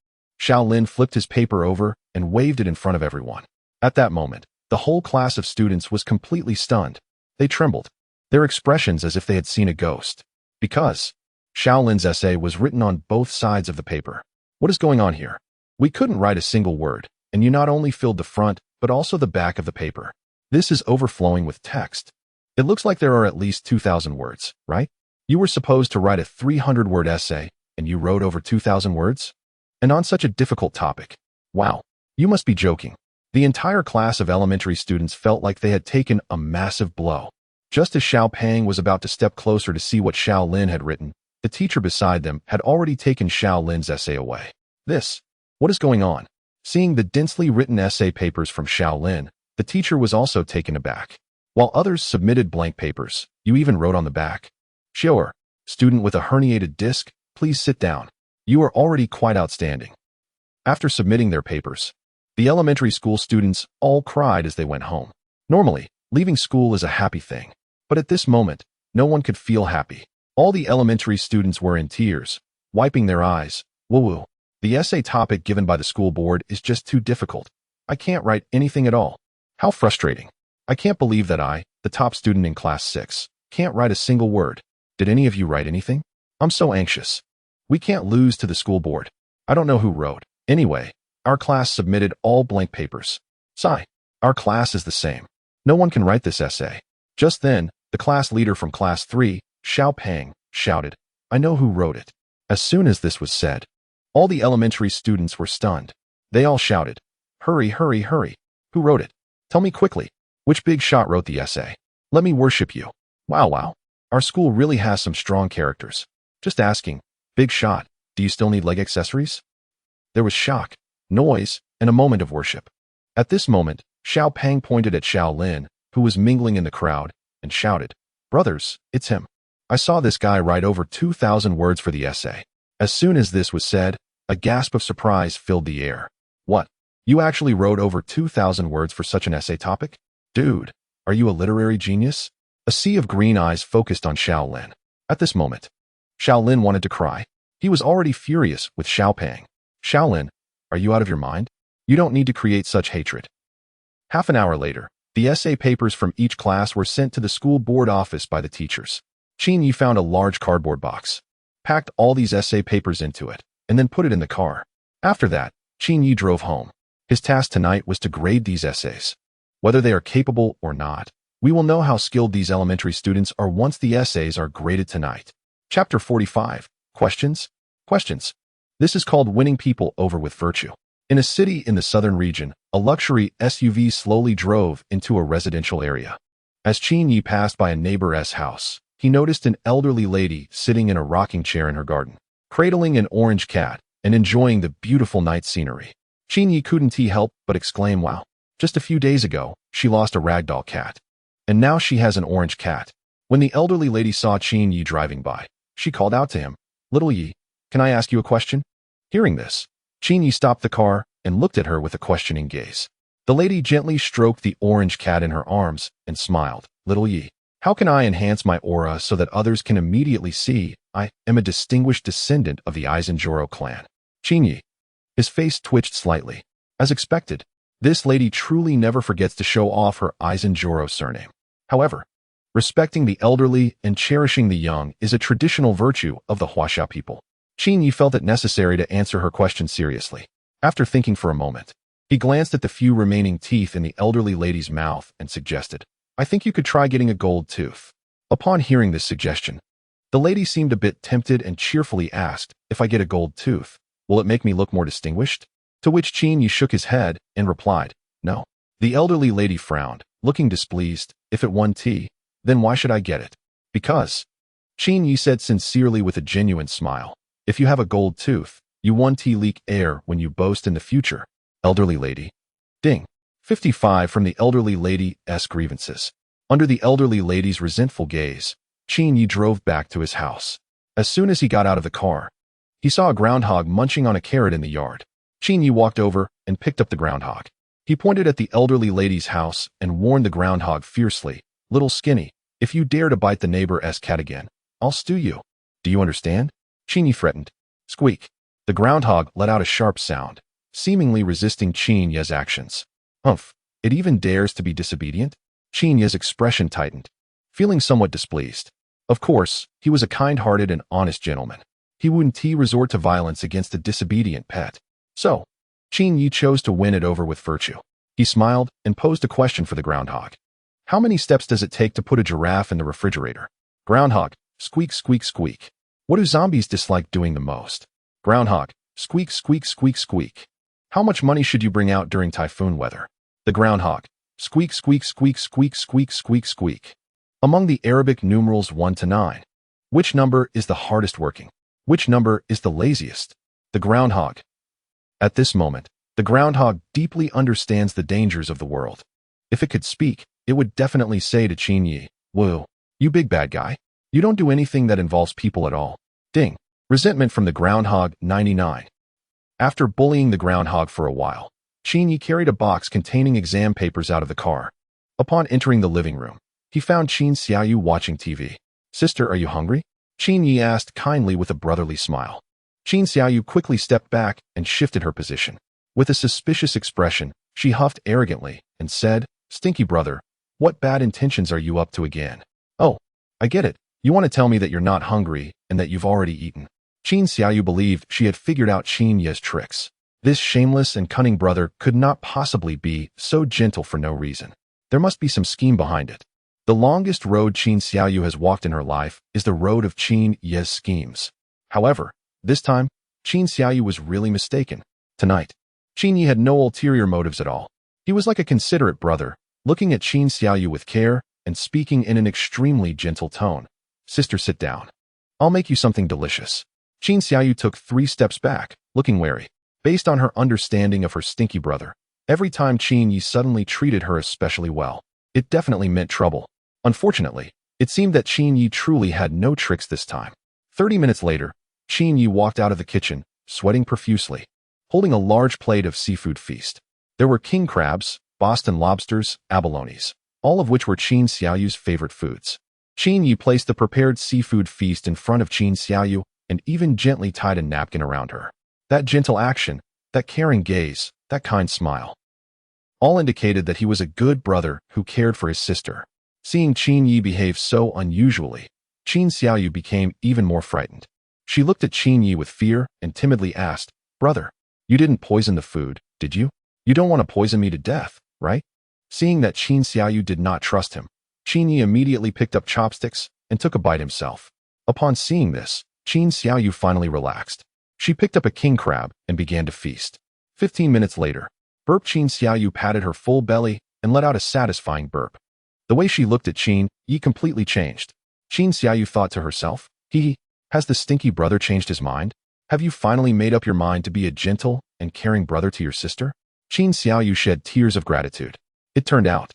Xiao Lin flipped his paper over and waved it in front of everyone. At that moment, the whole class of students was completely stunned. They trembled, their expressions as if they had seen a ghost. Because Xiao Lin's essay was written on both sides of the paper. What is going on here? We couldn't write a single word, and you not only filled the front, but also the back of the paper. This is overflowing with text. It looks like there are at least 2,000 words, right? You were supposed to write a 300-word essay, and you wrote over 2,000 words? And on such a difficult topic. Wow, you must be joking. The entire class of elementary students felt like they had taken a massive blow. Just as Xiao Peng was about to step closer to see what Xiao Lin had written, the teacher beside them had already taken Xiao Lin's essay away. What is going on? Seeing the densely written essay papers from Xiao Lin, the teacher was also taken aback. While others submitted blank papers, you even wrote on the back. Xiaoer, student with a herniated disc, please sit down. You are already quite outstanding. After submitting their papers, the elementary school students all cried as they went home. Normally, leaving school is a happy thing. But at this moment, no one could feel happy. All the elementary students were in tears, wiping their eyes. Woo-woo. The essay topic given by the school board is just too difficult. I can't write anything at all. How frustrating. I can't believe that I, the top student in class 6, can't write a single word. Did any of you write anything? I'm so anxious. We can't lose to the school board. I don't know who wrote. Anyway, our class submitted all blank papers. Sigh. Our class is the same. No one can write this essay. Just then, the class leader from class 3, Xiao Peng, shouted, I know who wrote it. As soon as this was said, all the elementary students were stunned. They all shouted, hurry, hurry, hurry. Who wrote it? Tell me quickly. Which big shot wrote the essay? Let me worship you. Wow. Our school really has some strong characters. Just asking, big shot, do you still need leg accessories? There was shock, noise, and a moment of worship. At this moment, Xiao Peng pointed at Xiao Lin, who was mingling in the crowd, and shouted, brothers, it's him. I saw this guy write over 2,000 words for the essay. As soon as this was said, a gasp of surprise filled the air. What? You actually wrote over 2,000 words for such an essay topic? Dude, are you a literary genius? A sea of green eyes focused on Xiao Lin. At this moment, Xiao Lin wanted to cry. He was already furious with Xiao Peng. Xiao Lin, are you out of your mind? You don't need to create such hatred. Half an hour later, the essay papers from each class were sent to the school board office by the teachers. Qin Yi found a large cardboard box, packed all these essay papers into it, and then put it in the car. After that, Qin Yi drove home. His task tonight was to grade these essays. Whether they are capable or not, we will know how skilled these elementary students are once the essays are graded tonight. Chapter 45. Questions? This is called winning people over with virtue. In a city in the southern region, a luxury SUV slowly drove into a residential area. As Qin Yi passed by a neighbor's house, he noticed an elderly lady sitting in a rocking chair in her garden, cradling an orange cat and enjoying the beautiful night scenery. Qin Yi couldn't help but exclaim, wow. Just a few days ago, she lost a ragdoll cat. And now she has an orange cat. When the elderly lady saw Qin Yi driving by, she called out to him, Little Yi, can I ask you a question? Hearing this, Qin Yi stopped the car and looked at her with a questioning gaze. The lady gently stroked the orange cat in her arms and smiled. Little Yi, how can I enhance my aura so that others can immediately see I am a distinguished descendant of the Aizenjoro clan? Qin Yi. His face twitched slightly. As expected, this lady truly never forgets to show off her Aizenjoro surname. However, respecting the elderly and cherishing the young is a traditional virtue of the Huaxia people. Qin Yi felt it necessary to answer her question seriously. After thinking for a moment, he glanced at the few remaining teeth in the elderly lady's mouth and suggested, I think you could try getting a gold tooth. Upon hearing this suggestion, the lady seemed a bit tempted and cheerfully asked, if I get a gold tooth, will it make me look more distinguished? To which Qin Yi shook his head and replied, no. The elderly lady frowned, looking displeased. If it won tea, then why should I get it? Because Qin Yi said sincerely with a genuine smile. If you have a gold tooth, you won't leak air when you boast in the future. Elderly lady. Ding. 55 from the elderly lady's grievances. Under the elderly lady's resentful gaze, Qin Yi drove back to his house. As soon as he got out of the car, he saw a groundhog munching on a carrot in the yard. Qin Yi walked over and picked up the groundhog. He pointed at the elderly lady's house and warned the groundhog fiercely, "Little skinny, if you dare to bite the neighbor's cat again, I'll stew you. Do you understand?" Qin Yi threatened. Squeak. The groundhog let out a sharp sound, seemingly resisting Qin Yi's actions. Humph, it even dares to be disobedient? Qin Yi's expression tightened, feeling somewhat displeased. Of course, he was a kind-hearted and honest gentleman. He wouldn't resort to violence against a disobedient pet. So, Qin Yi chose to win it over with virtue. He smiled and posed a question for the groundhog. How many steps does it take to put a giraffe in the refrigerator? Groundhog. Squeak, squeak, squeak. What do zombies dislike doing the most? Groundhog. Squeak, squeak, squeak, squeak. How much money should you bring out during typhoon weather? The groundhog. Squeak, squeak, squeak, squeak, squeak, squeak, squeak. Among the Arabic numerals 1 to 9, which number is the hardest working? Which number is the laziest? The groundhog. At this moment, the groundhog deeply understands the dangers of the world. If it could speak, it would definitely say to Qin Yi, "Whoa, you big bad guy. You don't do anything that involves people at all." Ding. Resentment from the groundhog 99. After bullying the groundhog for a while, Qin Yi carried a box containing exam papers out of the car. Upon entering the living room, he found Qin Xiaoyu watching TV. "Sister, are you hungry?" Qin Yi asked kindly with a brotherly smile. Qin Xiaoyu quickly stepped back and shifted her position. With a suspicious expression, she huffed arrogantly and said, "Stinky brother, what bad intentions are you up to again?" "Oh, I get it. You want to tell me that you're not hungry and that you've already eaten." Qin Xiaoyu believed she had figured out Qin Yi's tricks. This shameless and cunning brother could not possibly be so gentle for no reason. There must be some scheme behind it. The longest road Qin Xiaoyu has walked in her life is the road of Qin Yi's schemes. However, this time, Qin Xiaoyu was really mistaken. Tonight, Qin Yi had no ulterior motives at all. He was like a considerate brother, looking at Qin Xiaoyu with care and speaking in an extremely gentle tone. "Sister, sit down. I'll make you something delicious." Qin Xiaoyu took 3 steps back, looking wary. Based on her understanding of her stinky brother, every time Qin Yi suddenly treated her especially well, it definitely meant trouble. Unfortunately, it seemed that Qin Yi truly had no tricks this time. 30 minutes later, Qin Yi walked out of the kitchen, sweating profusely, holding a large plate of seafood feast. There were king crabs, Boston lobsters, abalones, all of which were Qin Xiaoyu's favorite foods. Qin Yi placed the prepared seafood feast in front of Qin Xiaoyu and even gently tied a napkin around her. That gentle action, that caring gaze, that kind smile, all indicated that he was a good brother who cared for his sister. Seeing Qin Yi behave so unusually, Qin Xiaoyu became even more frightened. She looked at Qin Yi with fear and timidly asked, "Brother, you didn't poison the food, did you? You don't want to poison me to death, right?" Seeing that Qin Xiaoyu did not trust him, Qin Yi immediately picked up chopsticks and took a bite himself. Upon seeing this, Qin Xiaoyu finally relaxed. She picked up a king crab and began to feast. 15 minutes later, Qin Xiaoyu patted her full belly and let out a satisfying burp. The way she looked at Qin Yi completely changed. Qin Xiaoyu thought to herself, has the stinky brother changed his mind? Have you finally made up your mind to be a gentle and caring brother to your sister?" Qin Xiaoyu shed tears of gratitude. It turned out,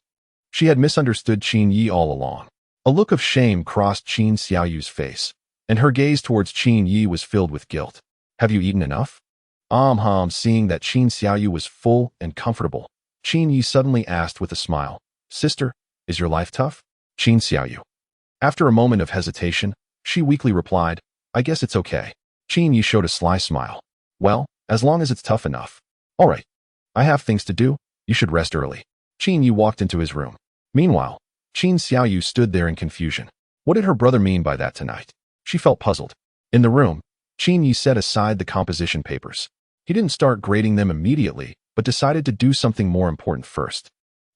she had misunderstood Qin Yi all along. A look of shame crossed Qin Xiaoyu's face, and her gaze towards Qin Yi was filled with guilt. "Have you eaten enough?" Seeing that Qin Xiaoyu was full and comfortable, Qin Yi suddenly asked with a smile, "Sister, is your life tough?" Qin Xiaoyu. After a moment of hesitation, she weakly replied, "I guess it's okay." Qin Yi showed a sly smile. "Well, as long as it's tough enough. All right. I have things to do. You should rest early." Qin Yi walked into his room. Meanwhile, Qin Xiaoyu stood there in confusion. What did her brother mean by that tonight? She felt puzzled. In the room, Qin Yi set aside the composition papers. He didn't start grading them immediately, but decided to do something more important first.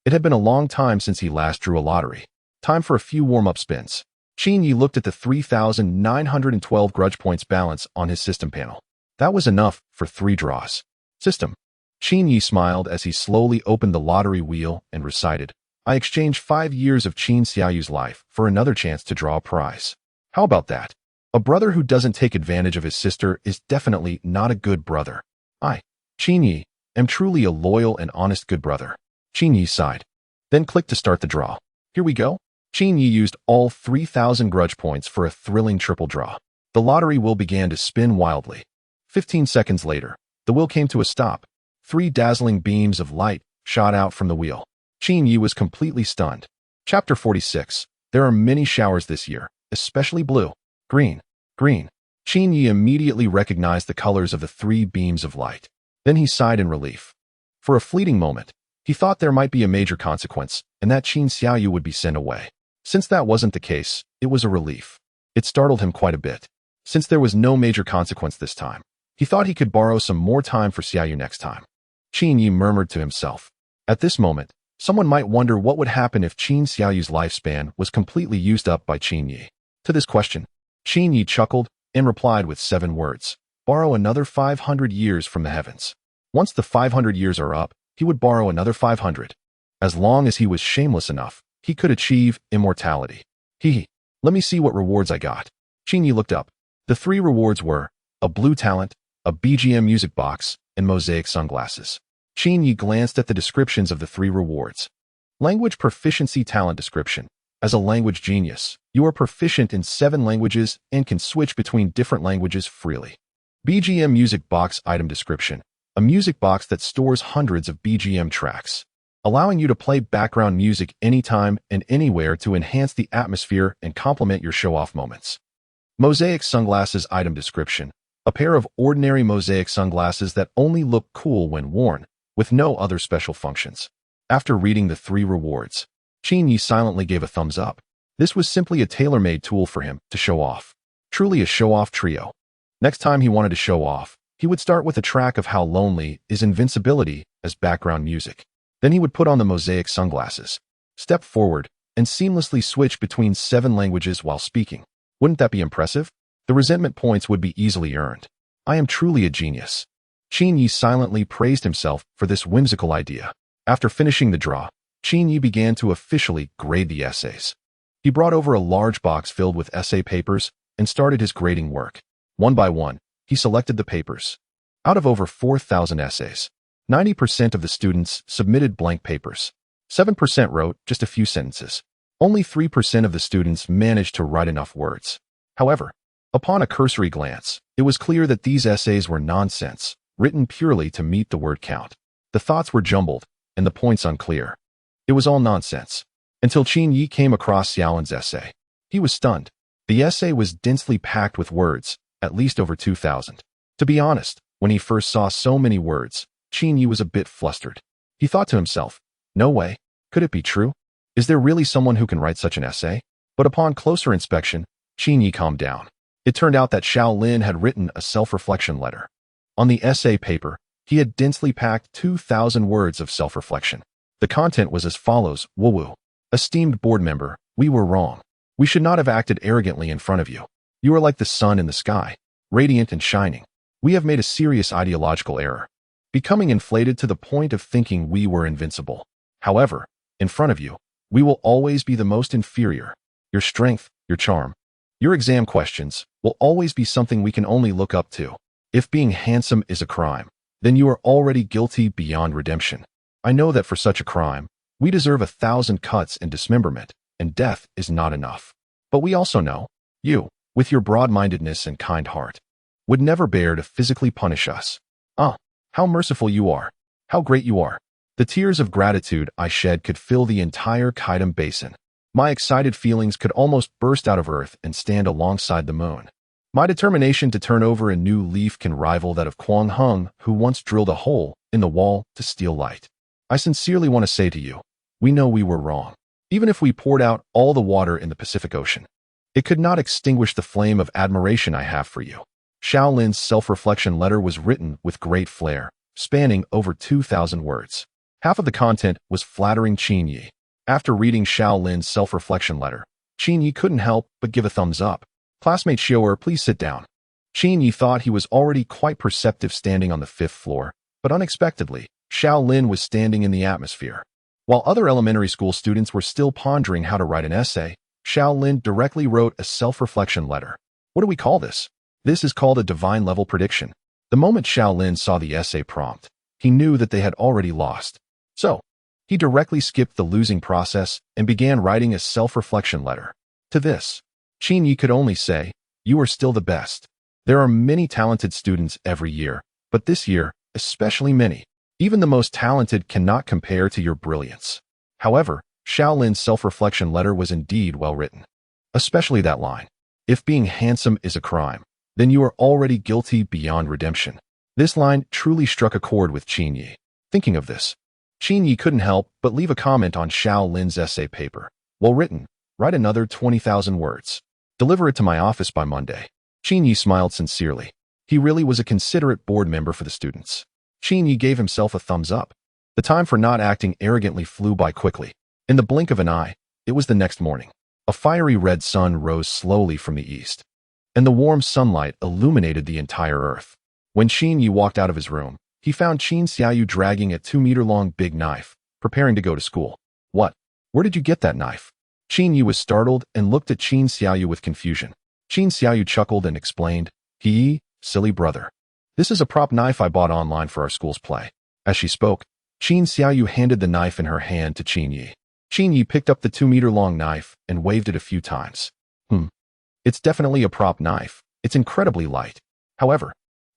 It had been a long time since he last drew a lottery. Time for a few warm-up spins. Qin Yi looked at the 3,912 grudge points balance on his system panel. That was enough for 3 draws. System. Qin Yi smiled as he slowly opened the lottery wheel and recited, "I exchanged 5 years of Qin Xiaoyu's life for another chance to draw a prize. How about that? A brother who doesn't take advantage of his sister is definitely not a good brother. I, Qin am truly a loyal and honest good brother. Qin sighed. Then clicked to start the draw. Here we go. Qin used all 3,000 grudge points for a thrilling triple draw. The lottery wheel began to spin wildly. 15 seconds later, the wheel came to a stop. 3 dazzling beams of light shot out from the wheel. Qin was completely stunned. Chapter 46. There are many showers this year, especially blue, green, green. Qin immediately recognized the colors of the 3 beams of light. Then he sighed in relief. For a fleeting moment, he thought there might be a major consequence, and that Qin Xiaoyu would be sent away. Since that wasn't the case, it was a relief. It startled him quite a bit. Since there was no major consequence this time, he thought he could borrow some more time for Xiaoyu next time. Qin murmured to himself. At this moment, someone might wonder what would happen if Qin Xiaoyu's lifespan was completely used up by Qin. To this question, Qin chuckled and replied with 7 words. Borrow another 500 years from the heavens. Once the 500 years are up, he would borrow another 500. As long as he was shameless enough, he could achieve immortality. Let me see what rewards I got. Qin looked up. The 3 rewards were a blue talent, a BGM music box, and mosaic sunglasses. Qin glanced at the descriptions of the 3 rewards. Language proficiency talent description. As a language genius, you are proficient in 7 languages and can switch between different languages freely. BGM music box item description. A music box that stores hundreds of BGM tracks, allowing you to play background music anytime and anywhere to enhance the atmosphere and complement your show-off moments. Mosaic sunglasses item description. A pair of ordinary mosaic sunglasses that only look cool when worn, with no other special functions. After reading the 3 rewards, Qin silently gave a thumbs up. This was simply a tailor-made tool for him to show off. Truly a show-off trio. Next time he wanted to show off, he would start with a track of How Lonely Is Invincibility as background music. Then he would put on the mosaic sunglasses, step forward, and seamlessly switch between 7 languages while speaking. Wouldn't that be impressive? The resentment points would be easily earned. I am truly a genius. Qin silently praised himself for this whimsical idea. After finishing the draw, Qin began to officially grade the essays. He brought over a large box filled with essay papers and started his grading work. One by one, he selected the papers. Out of over 4,000 essays, 90% of the students submitted blank papers. 7% wrote just a few sentences. Only 3% of the students managed to write enough words. However, upon a cursory glance, it was clear that these essays were nonsense, written purely to meet the word count. The thoughts were jumbled, and the points unclear. It was all nonsense. Until Qin came across Xiaolin's essay. He was stunned. The essay was densely packed with words, at least over 2,000. To be honest, when he first saw so many words, Qin was a bit flustered. He thought to himself, no way, could it be true? Is there really someone who can write such an essay? But upon closer inspection, Qin calmed down. It turned out that Xiaolin had written a self-reflection letter. On the essay paper, he had densely packed 2,000 words of self-reflection. The content was as follows: Woo-woo. Esteemed board member, we were wrong. We should not have acted arrogantly in front of you. You are like the sun in the sky, radiant and shining. We have made a serious ideological error, becoming inflated to the point of thinking we were invincible. However, in front of you, we will always be the most inferior. Your strength, your charm, your exam questions will always be something we can only look up to. If being handsome is a crime, then you are already guilty beyond redemption. I know that for such a crime, we deserve 1,000 cuts and dismemberment, and death is not enough. But we also know, you, with your broad-mindedness and kind heart, would never bear to physically punish us. Ah, how merciful you are. How great you are. The tears of gratitude I shed could fill the entire Kaidam Basin. My excited feelings could almost burst out of earth and stand alongside the moon. My determination to turn over a new leaf can rival that of Quang Hung, who once drilled a hole in the wall to steal light. I sincerely want to say to you, we know we were wrong. Even if we poured out all the water in the Pacific Ocean, it could not extinguish the flame of admiration I have for you. Xiaolin's self-reflection letter was written with great flair, spanning over 2,000 words. Half of the content was flattering Qin. After reading Xiaolin's self-reflection letter, Qin couldn't help but give a thumbs up. Classmate Xiaoer, please sit down. Qin thought he was already quite perceptive standing on the 5th floor, but unexpectedly, Xiaolin was standing in the atmosphere. While other elementary school students were still pondering how to write an essay, Shaolin directly wrote a self-reflection letter. What do we call this? This is called a divine-level prediction. The moment Shaolin saw the essay prompt, he knew that they had already lost. So, he directly skipped the losing process and began writing a self-reflection letter. To this, Qin Yi could only say, "You are still the best. There are many talented students every year, but this year, especially many. Even the most talented cannot compare to your brilliance." However, Shaolin's self-reflection letter was indeed well written. Especially that line, "If being handsome is a crime, then you are already guilty beyond redemption." This line truly struck a chord with Qin Yi. Thinking of this, Qin Yi couldn't help but leave a comment on Shaolin's essay paper. "Well written. Write another 20,000 words. Deliver it to my office by Monday." Qin Yi smiled sincerely. He really was a considerate board member for the students. Qin Yi gave himself a thumbs up. The time for not acting arrogantly flew by quickly. In the blink of an eye, it was the next morning. A fiery red sun rose slowly from the east, and the warm sunlight illuminated the entire earth. When Qin Yi walked out of his room, he found Qin Xiaoyu dragging a 2-meter-long big knife, preparing to go to school. "What? Where did you get that knife?" Qin Yi was startled and looked at Qin Xiaoyu with confusion. Qin Xiaoyu chuckled and explained, Silly brother. This is a prop knife I bought online for our school's play." As she spoke, Qin Xiaoyu handed the knife in her hand to Qin Yi. Qin Yi picked up the 2-meter-long knife and waved it a few times. It's definitely a prop knife. It's incredibly light. However,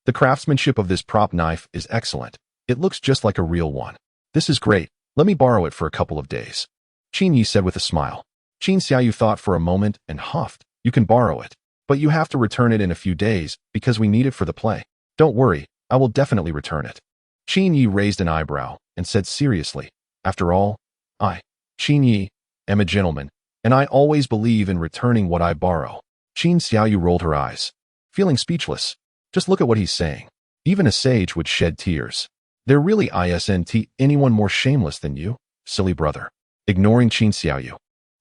the craftsmanship of this prop knife is excellent. It looks just like a real one. This is great. Let me borrow it for a couple of days." Qin Yi said with a smile. Qin Xiaoyu thought for a moment and huffed. "You can borrow it, but you have to return it in a few days because we need it for the play." "Don't worry, I will definitely return it." Qin Yi raised an eyebrow and said seriously, "After all, I, Qin Yi, am a gentleman, and I always believe in returning what I borrow." Qin Xiaoyu rolled her eyes, feeling speechless. Just look at what he's saying. Even a sage would shed tears. There really isn't anyone more shameless than you, silly brother. Ignoring Qin Xiaoyu,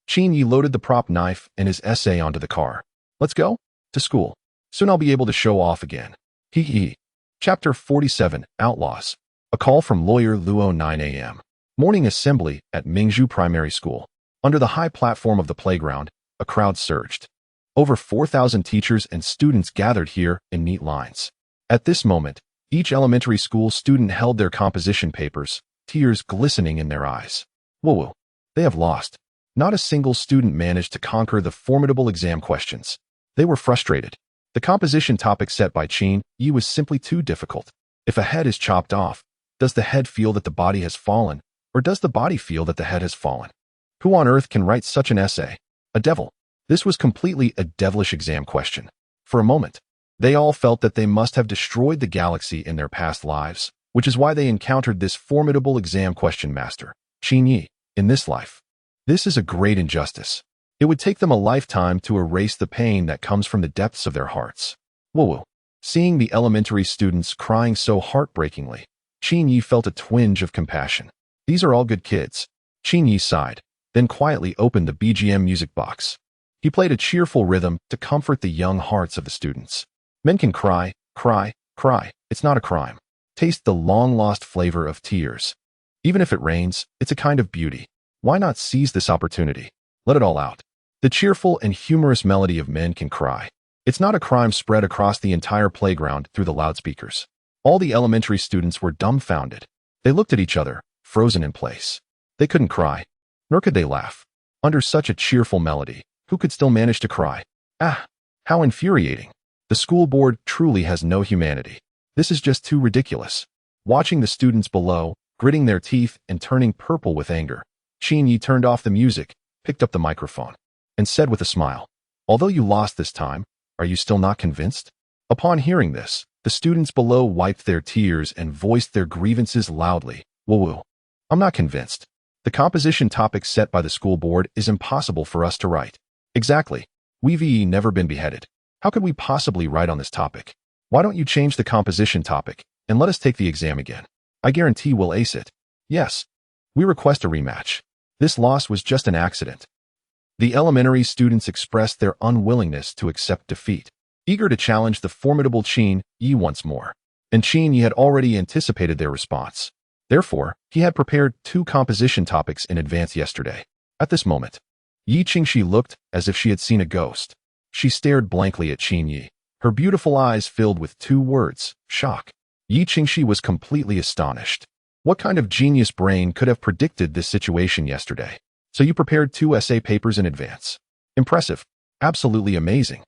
Qin Yi loaded the prop knife and his essay onto the car. "Let's go to school. Soon I'll be able to show off again." Chapter 47, Outlaws. A call from lawyer Luo. 9 a.m. Morning assembly at Mingzhu Primary School. Under the high platform of the playground, a crowd surged. Over 4,000 teachers and students gathered here in neat lines. At this moment, each elementary school student held their composition papers, tears glistening in their eyes. Whoa, they have lost. Not a single student managed to conquer the formidable exam questions. They were frustrated. The composition topic set by Qin Yi was simply too difficult. If a head is chopped off, does the head feel that the body has fallen, or does the body feel that the head has fallen? Who on earth can write such an essay? A devil. This was completely a devilish exam question. For a moment, they all felt that they must have destroyed the galaxy in their past lives, which is why they encountered this formidable exam question master, Qin Yi, in this life. This is a great injustice. It would take them a lifetime to erase the pain that comes from the depths of their hearts. Whoa. Seeing the elementary students crying so heartbreakingly, Qin Yi felt a twinge of compassion. These are all good kids. Qin Yi sighed, then quietly opened the BGM music box. He played a cheerful rhythm to comfort the young hearts of the students. Men can cry, cry, cry. It's not a crime. Taste the long-lost flavor of tears. Even if it rains, it's a kind of beauty. Why not seize this opportunity? Let it all out. The cheerful and humorous melody of Men Can Cry. It's not a crime spread across the entire playground through the loudspeakers. All the elementary students were dumbfounded. They looked at each other, frozen in place. They couldn't cry, nor could they laugh. Under such a cheerful melody, who could still manage to cry? Ah, how infuriating. The school board truly has no humanity. This is just too ridiculous. Watching the students below, gritting their teeth and turning purple with anger, Qin Yi turned off the music, picked up the microphone, and said with a smile, "Although you lost this time, are you still not convinced?" Upon hearing this, the students below wiped their tears and voiced their grievances loudly. Woo. I'm not convinced. The composition topic set by the school board is impossible for us to write. Exactly. We've never been beheaded. How could we possibly write on this topic? Why don't you change the composition topic and let us take the exam again? I guarantee we'll ace it. Yes. We request a rematch. This loss was just an accident. The elementary students expressed their unwillingness to accept defeat, eager to challenge the formidable Qin Yi once more. And Qin Yi had already anticipated their response. Therefore, he had prepared 2 composition topics in advance yesterday. At this moment, Yi Qingxi looked as if she had seen a ghost. She stared blankly at Qin Yi, her beautiful eyes filled with two words, shock. Yi Qingxi was completely astonished. What kind of genius brain could have predicted this situation yesterday? So you prepared 2 essay papers in advance. Impressive. Absolutely amazing.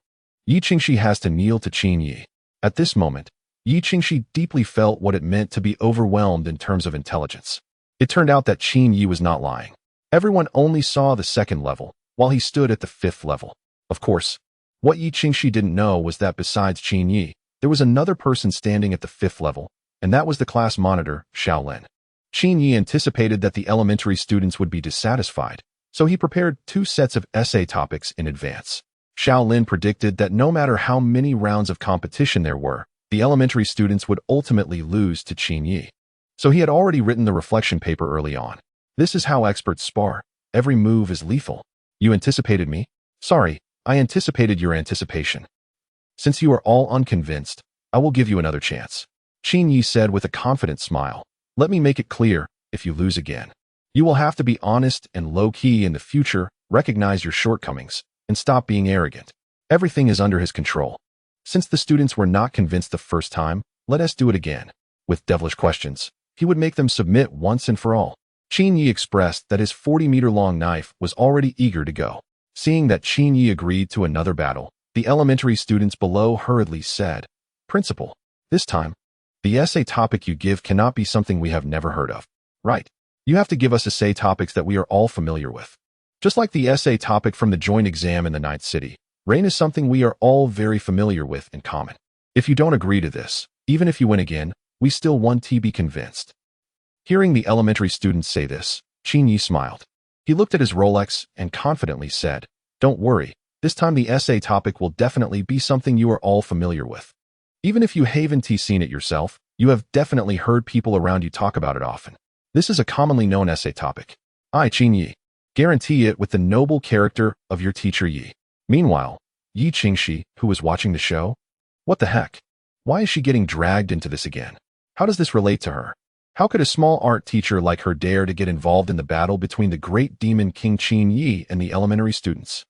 Yi Qingxi has to kneel to Qin Yi. At this moment, Yi Qingxi deeply felt what it meant to be overwhelmed in terms of intelligence. It turned out that Qin Yi was not lying. Everyone only saw the 2nd level, while he stood at the 5th level. Of course, what Yi Qingxi didn't know was that besides Qin Yi, there was another person standing at the 5th level, and that was the class monitor, Xiao Lin. Qin Yi anticipated that the elementary students would be dissatisfied, so he prepared 2 sets of essay topics in advance. Xiao Lin predicted that no matter how many rounds of competition there were, the elementary students would ultimately lose to Qin Yi. So he had already written the reflection paper early on. This is how experts spar. Every move is lethal. You anticipated me? Sorry, I anticipated your anticipation. Since you are all unconvinced, I will give you another chance. Qin Yi said with a confident smile. Let me make it clear, if you lose again, you will have to be honest and low-key in the future, recognize your shortcomings, and stop being arrogant. Everything is under his control. Since the students were not convinced the first time, let us do it again. With devilish questions, he would make them submit once and for all. Qin Yi expressed that his 40-meter-long knife was already eager to go. Seeing that Qin Yi agreed to another battle, the elementary students below hurriedly said, Principal, this time, the essay topic you give cannot be something we have never heard of. Right. You have to give us essay topics that we are all familiar with. Just like the essay topic from the joint exam in the 9th city, rain is something we are all very familiar with in common. If you don't agree to this, even if you win again, we still want to be convinced. Hearing the elementary students say this, Qin Yi smiled. He looked at his Rolex and confidently said, Don't worry, this time the essay topic will definitely be something you are all familiar with. Even if you haven't seen it yourself, you have definitely heard people around you talk about it often. This is a commonly known essay topic. I, Qin Yi, guarantee it with the noble character of your teacher Yi. Meanwhile, Yi Qingxi, who was watching the show, what the heck? Why is she getting dragged into this again? How does this relate to her? How could a small art teacher like her dare to get involved in the battle between the great demon King Qin Yi and the elementary students?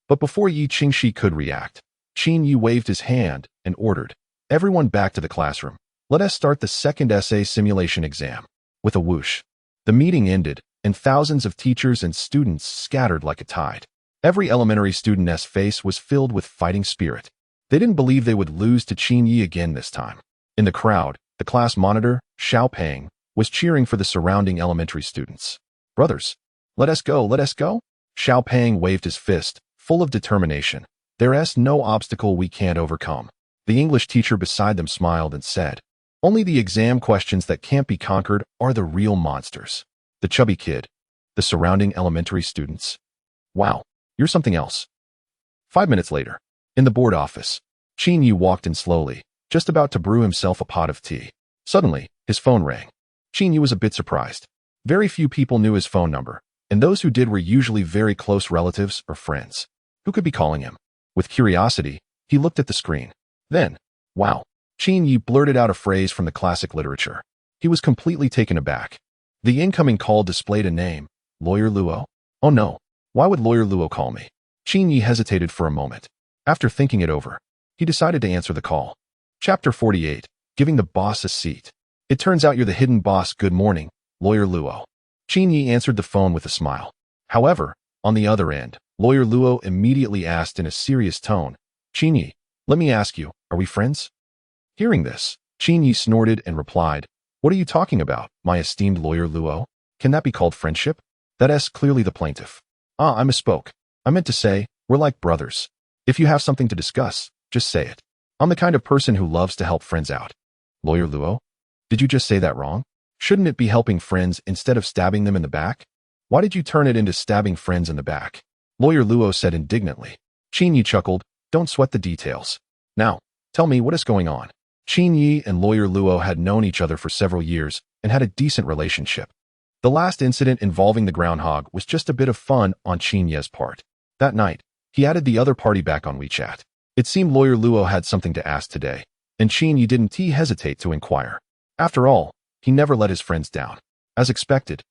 But before Yi Qingxi could react, Qin Yi waved his hand and ordered, Everyone back to the classroom. Let us start the 2nd essay simulation exam. With a whoosh, the meeting ended, and thousands of teachers and students scattered like a tide. Every elementary student's face was filled with fighting spirit. They didn't believe they would lose to Qin Yi again this time. In the crowd, the class monitor, Xiao Peng, was cheering for the surrounding elementary students. Brothers, let us go, let us go. Xiao Peng waved his fist, full of determination. There's no obstacle we can't overcome. The English teacher beside them smiled and said, Only the exam questions that can't be conquered are the real monsters. The chubby kid, the surrounding elementary students. Wow, you're something else. 5 minutes later, in the board office, Qin Yi walked in slowly, just about to brew himself a pot of tea. Suddenly, his phone rang. Qin Yi was a bit surprised. Very few people knew his phone number, and those who did were usually very close relatives or friends. Who could be calling him? With curiosity, he looked at the screen. Then, wow, Qin Yi blurted out a phrase from the classic literature. He was completely taken aback. The incoming call displayed a name, Lawyer Luo. Oh no, why would Lawyer Luo call me? Qin Yi hesitated for a moment. After thinking it over, he decided to answer the call. Chapter 48, Giving the Boss a Seat. It turns out you're the hidden boss. Good morning, Lawyer Luo. Qin Yi answered the phone with a smile. However, on the other end, Lawyer Luo immediately asked in a serious tone, Qin Yi, let me ask you, are we friends? Hearing this, Qin Yi snorted and replied, What are you talking about, my esteemed Lawyer Luo? Can that be called friendship? That's clearly the plaintiff. I misspoke. I meant to say, we're like brothers. If you have something to discuss, just say it. I'm the kind of person who loves to help friends out. Lawyer Luo? Did you just say that wrong? Shouldn't it be helping friends instead of stabbing them in the back? Why did you turn it into stabbing friends in the back? Lawyer Luo said indignantly. Qin Yi chuckled, Don't sweat the details. Now, tell me what is going on. Qin Yi and Lawyer Luo had known each other for several years and had a decent relationship. The last incident involving the groundhog was just a bit of fun on Qin Yi's part. That night, he added the other party back on WeChat. It seemed Lawyer Luo had something to ask today, and Qin Yi didn't hesitate to inquire. After all, he never let his friends down. As expected,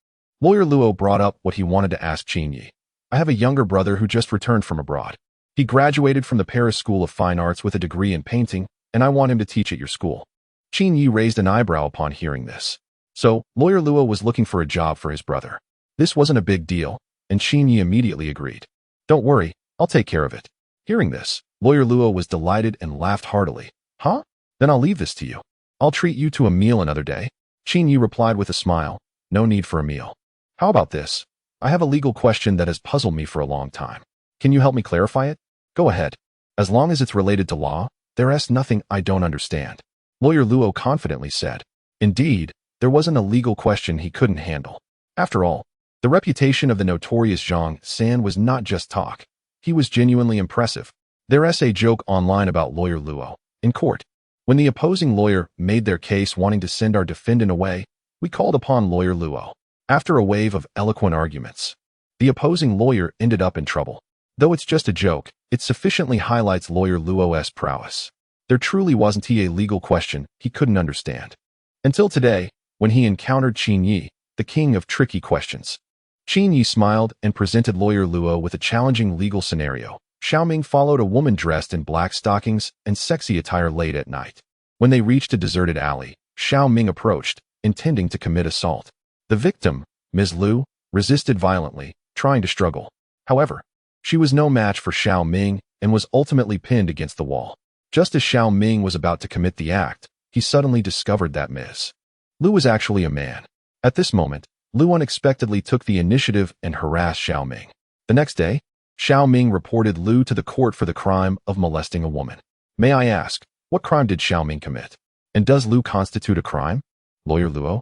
Lawyer Luo brought up what he wanted to ask Qin Yi. I have a younger brother who just returned from abroad. He graduated from the Paris School of Fine Arts with a degree in painting, and I want him to teach at your school. Qin Yi raised an eyebrow upon hearing this. So, Lawyer Luo was looking for a job for his brother. This wasn't a big deal, and Qin Yi immediately agreed. Don't worry, I'll take care of it. Hearing this, Lawyer Luo was delighted and laughed heartily. Huh? Then I'll leave this to you. I'll treat you to a meal another day. Qin Yi replied with a smile. No need for a meal. How about this? I have a legal question that has puzzled me for a long time. Can you help me clarify it? Go ahead. As long as it's related to law, there's nothing I don't understand. Lawyer Luo confidently said. Indeed, there wasn't a legal question he couldn't handle. After all, the reputation of the notorious Zhang San was not just talk. He was genuinely impressive. There's a joke online about Lawyer Luo. In court, when the opposing lawyer made their case wanting to send our defendant away, we called upon Lawyer Luo. After a wave of eloquent arguments, the opposing lawyer ended up in trouble. Though it's just a joke, it sufficiently highlights Lawyer Luo's prowess. There truly wasn't a legal question he couldn't understand. Until today, when he encountered Qin Yi, the king of tricky questions. Qin Yi smiled and presented Lawyer Luo with a challenging legal scenario. Xiaoming followed a woman dressed in black stockings and sexy attire late at night. When they reached a deserted alley, Xiaoming approached, intending to commit assault. The victim, Ms. Liu, resisted violently, trying to struggle. However, she was no match for Xiaoming and was ultimately pinned against the wall. Just as Xiaoming was about to commit the act, he suddenly discovered that Ms. Liu was actually a man. At this moment, Liu unexpectedly took the initiative and harassed Xiaoming. The next day, Xiaoming reported Liu to the court for the crime of molesting a woman. May I ask, what crime did Xiaoming commit? And does Liu constitute a crime? Lawyer Luo?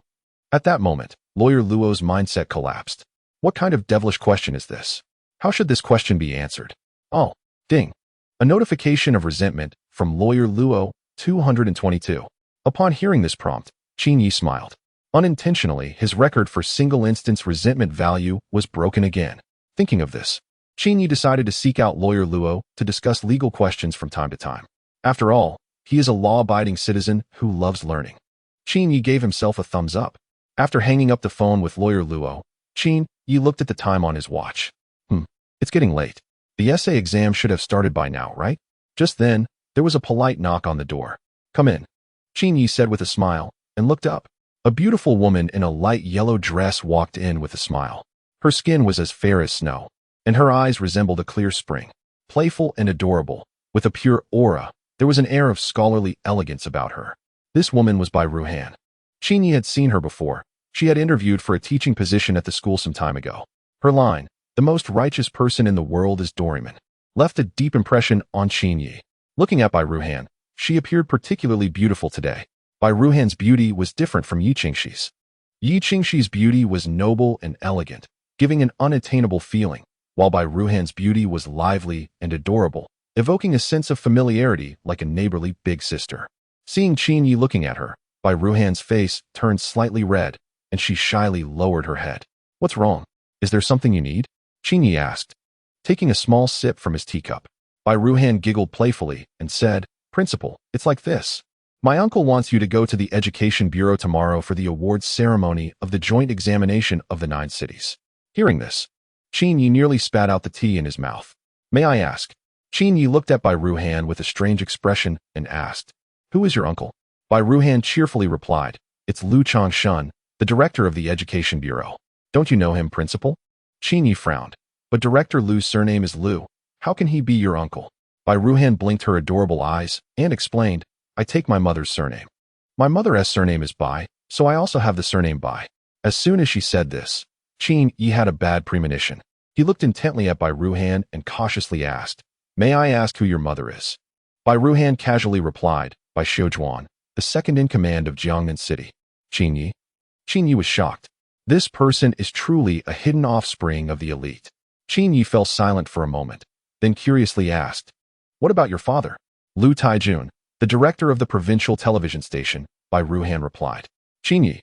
At that moment, Lawyer Luo's mindset collapsed. What kind of devilish question is this? How should this question be answered? Oh, ding. A notification of resentment from Lawyer Luo, 222. Upon hearing this prompt, Qin Yi smiled. Unintentionally, his record for single-instance resentment value was broken again. Thinking of this, Qin Yi decided to seek out Lawyer Luo to discuss legal questions from time to time. After all, he is a law-abiding citizen who loves learning. Qin Yi gave himself a thumbs up. After hanging up the phone with Lawyer Luo, Qin Yi looked at the time on his watch. It's getting late. The essay exam should have started by now, right? Just then, there was a polite knock on the door. Come in. Qin Yi said with a smile, and looked up. A beautiful woman in a light yellow dress walked in with a smile. Her skin was as fair as snow, and her eyes resembled a clear spring. Playful and adorable, with a pure aura, there was an air of scholarly elegance about her. This woman was Bai Ruhan. Qin Yi had seen her before. She had interviewed for a teaching position at the school some time ago. Her line, "The most righteous person in the world is Doraemon," left a deep impression on Qin Yi. Looking at Bai Ruhan, she appeared particularly beautiful today. Bai Ruhan's beauty was different from Yi Qingxi's. Yi Qingxi's beauty was noble and elegant, giving an unattainable feeling, while Bai Ruhan's beauty was lively and adorable, evoking a sense of familiarity like a neighborly big sister. Seeing Qin Yi looking at her, Bai Ruhan's face turned slightly red, and she shyly lowered her head. What's wrong? Is there something you need? Qin Yi asked, taking a small sip from his teacup. Bai Ruhan giggled playfully and said, Principal, it's like this. My uncle wants you to go to the Education Bureau tomorrow for the awards ceremony of the joint examination of the 9 cities. Hearing this, Qin Yi nearly spat out the tea in his mouth. May I ask? Qin Yi looked at Bai Ruhan with a strange expression and asked, Who is your uncle? Bai Ruhan cheerfully replied, It's Liu Changshun, the director of the Education Bureau. Don't you know him, Principal? Qin Yi frowned. But Director Liu's surname is Liu. How can he be your uncle? Bai Ruhan blinked her adorable eyes and explained, I take my mother's surname. My mother's surname is Bai, so I also have the surname Bai. As soon as she said this, Qin Yi had a bad premonition. He looked intently at Bai Ruhan and cautiously asked, May I ask who your mother is? Bai Ruhan casually replied, Bai Xiujuan, the second in command of Jiangnan City. Qin Yi? Qin Yi was shocked. This person is truly a hidden offspring of the elite. Qin Yi fell silent for a moment, then curiously asked, What about your father? Liu Taijun, the director of the provincial television station, Bai Ruhan replied. Qin Yi.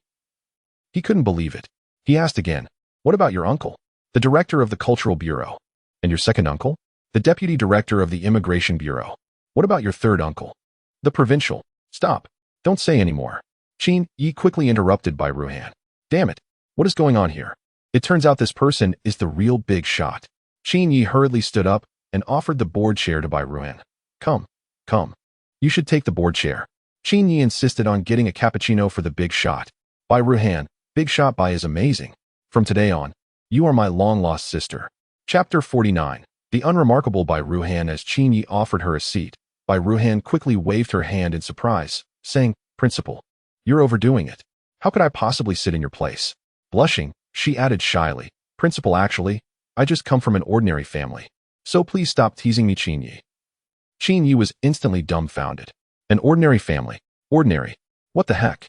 He couldn't believe it. He asked again, What about your uncle? The director of the Cultural Bureau. And your second uncle? The deputy director of the Immigration Bureau. What about your third uncle? The provincial. Stop. Don't say any more. Qin Yi quickly interrupted Bai Ruhan. Damn it. What is going on here? It turns out this person is the real big shot. Qin Yi hurriedly stood up and offered the board chair to Bai Ruhan. Come, come. You should take the board chair. Qin Yi insisted on getting a cappuccino for the big shot. Bai Ruhan, big shot Bai is amazing. From today on, you are my long-lost sister. Chapter 49. The unremarkable Bai Ruhan. As Qin Yi offered her a seat, Bai Ruhan quickly waved her hand in surprise, saying, Principal, you're overdoing it. How could I possibly sit in your place? Blushing, she added shyly, Principal, actually, I just come from an ordinary family. So please stop teasing me, Qin Yi. Qin Yi was instantly dumbfounded. An ordinary family. Ordinary. What the heck?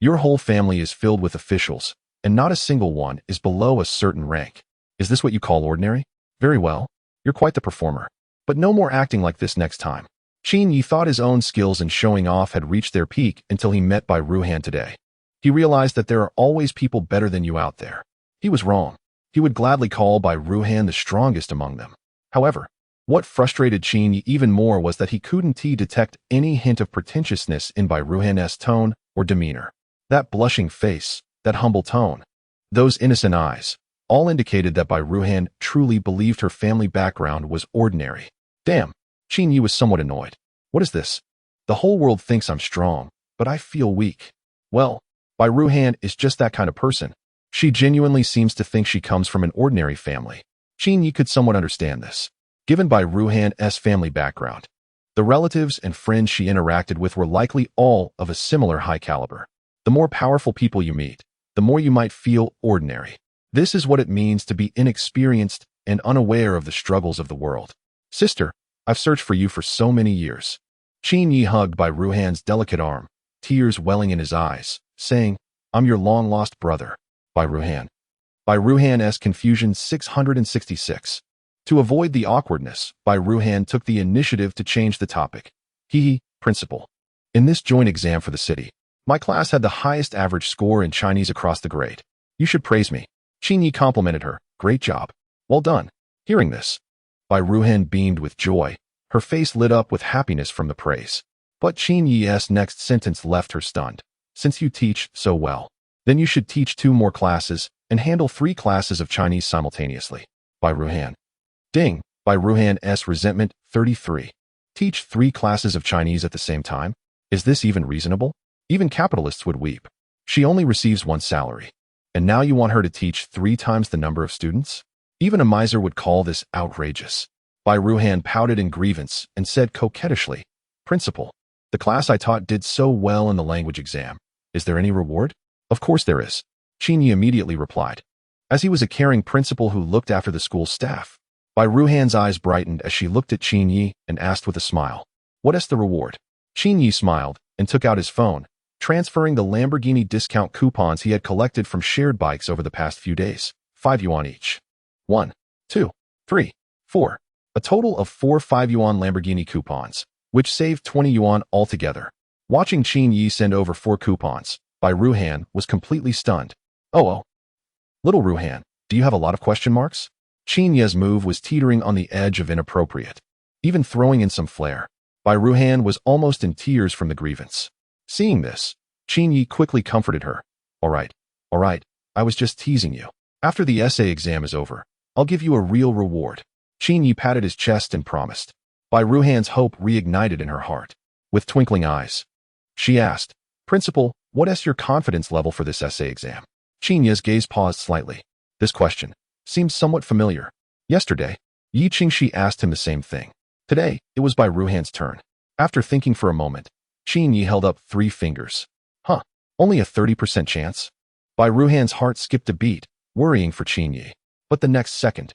Your whole family is filled with officials, and not a single one is below a certain rank. Is this what you call ordinary? Very well. You're quite the performer. But no more acting like this next time. Qin Yi thought his own skills in showing off had reached their peak until he met Bai Ruhan today. He realized that there are always people better than you out there. He was wrong. He would gladly call Bai Ruhan the strongest among them. However, what frustrated Qin Yi even more was that he couldn't detect any hint of pretentiousness in Bai Ruhan's tone or demeanor. That blushing face, that humble tone, those innocent eyes, all indicated that Bai Ruhan truly believed her family background was ordinary. Damn, Qin Yi was somewhat annoyed. What is this? The whole world thinks I'm strong, but I feel weak. Well, Bai Ruhan is just that kind of person. She genuinely seems to think she comes from an ordinary family. Qin Yi could somewhat understand this. Given Bai Ruhan's family background, the relatives and friends she interacted with were likely all of a similar high caliber. The more powerful people you meet, the more you might feel ordinary. This is what it means to be inexperienced and unaware of the struggles of the world. Sister, I've searched for you for so many years. Qin Yi hugged Bai Ruhan's delicate arm, tears welling in his eyes, saying, I'm your long-lost brother, Bai Ruhan. Bai Ruhan's confusion 666. To avoid the awkwardness, Bai Ruhan took the initiative to change the topic. Principal. In this joint exam for the city, my class had the highest average score in Chinese across the grade. You should praise me. Qin Yi complimented her. Great job. Well done. Hearing this, Bai Ruhan beamed with joy. Her face lit up with happiness from the praise. But Qin Yi's next sentence left her stunned. Since you teach so well, then you should teach 2 more classes and handle 3 classes of Chinese simultaneously. Bai Ruhan. Ding. Bai Ruhan's resentment 33. Teach 3 classes of Chinese at the same time? Is this even reasonable? Even capitalists would weep. She only receives 1 salary. And now you want her to teach 3 times the number of students? Even a miser would call this outrageous. Bai Ruhan pouted in grievance and said coquettishly, Principal, the class I taught did so well in the language exam. Is there any reward? Of course there is. Qin Yi immediately replied, as he was a caring principal who looked after the school staff. Bai Ruhan's eyes brightened as she looked at Qin Yi and asked with a smile, what is the reward? Qin Yi smiled and took out his phone, transferring the Lamborghini discount coupons he had collected from shared bikes over the past few days, 5 yuan each. 1, 2, 3, 4. A total of 4 5-yuan Lamborghini coupons, which saved 20 yuan altogether. Watching Qin Yi send over 4 coupons, Bai Ruhan was completely stunned. Oh. Little Ruhan, do you have a lot of question marks? Qin Yi's move was teetering on the edge of inappropriate, even throwing in some flair. Bai Ruhan was almost in tears from the grievance. Seeing this, Qin Yi quickly comforted her. All right, I was just teasing you. After the essay exam is over, I'll give you a real reward. Qin Yi patted his chest and promised. Bai Ruhan's hope reignited in her heart. With twinkling eyes, she asked, Principal, what is your confidence level for this essay exam? Qin Yi's gaze paused slightly. This question seems somewhat familiar. Yesterday, Yi Qingxi asked him the same thing. Today, it was Bai Ruhan's turn. After thinking for a moment, Qin Yi held up 3 fingers. Only a 30% chance? Bai Ruhan's heart skipped a beat, worrying for Qin Yi. But the next second,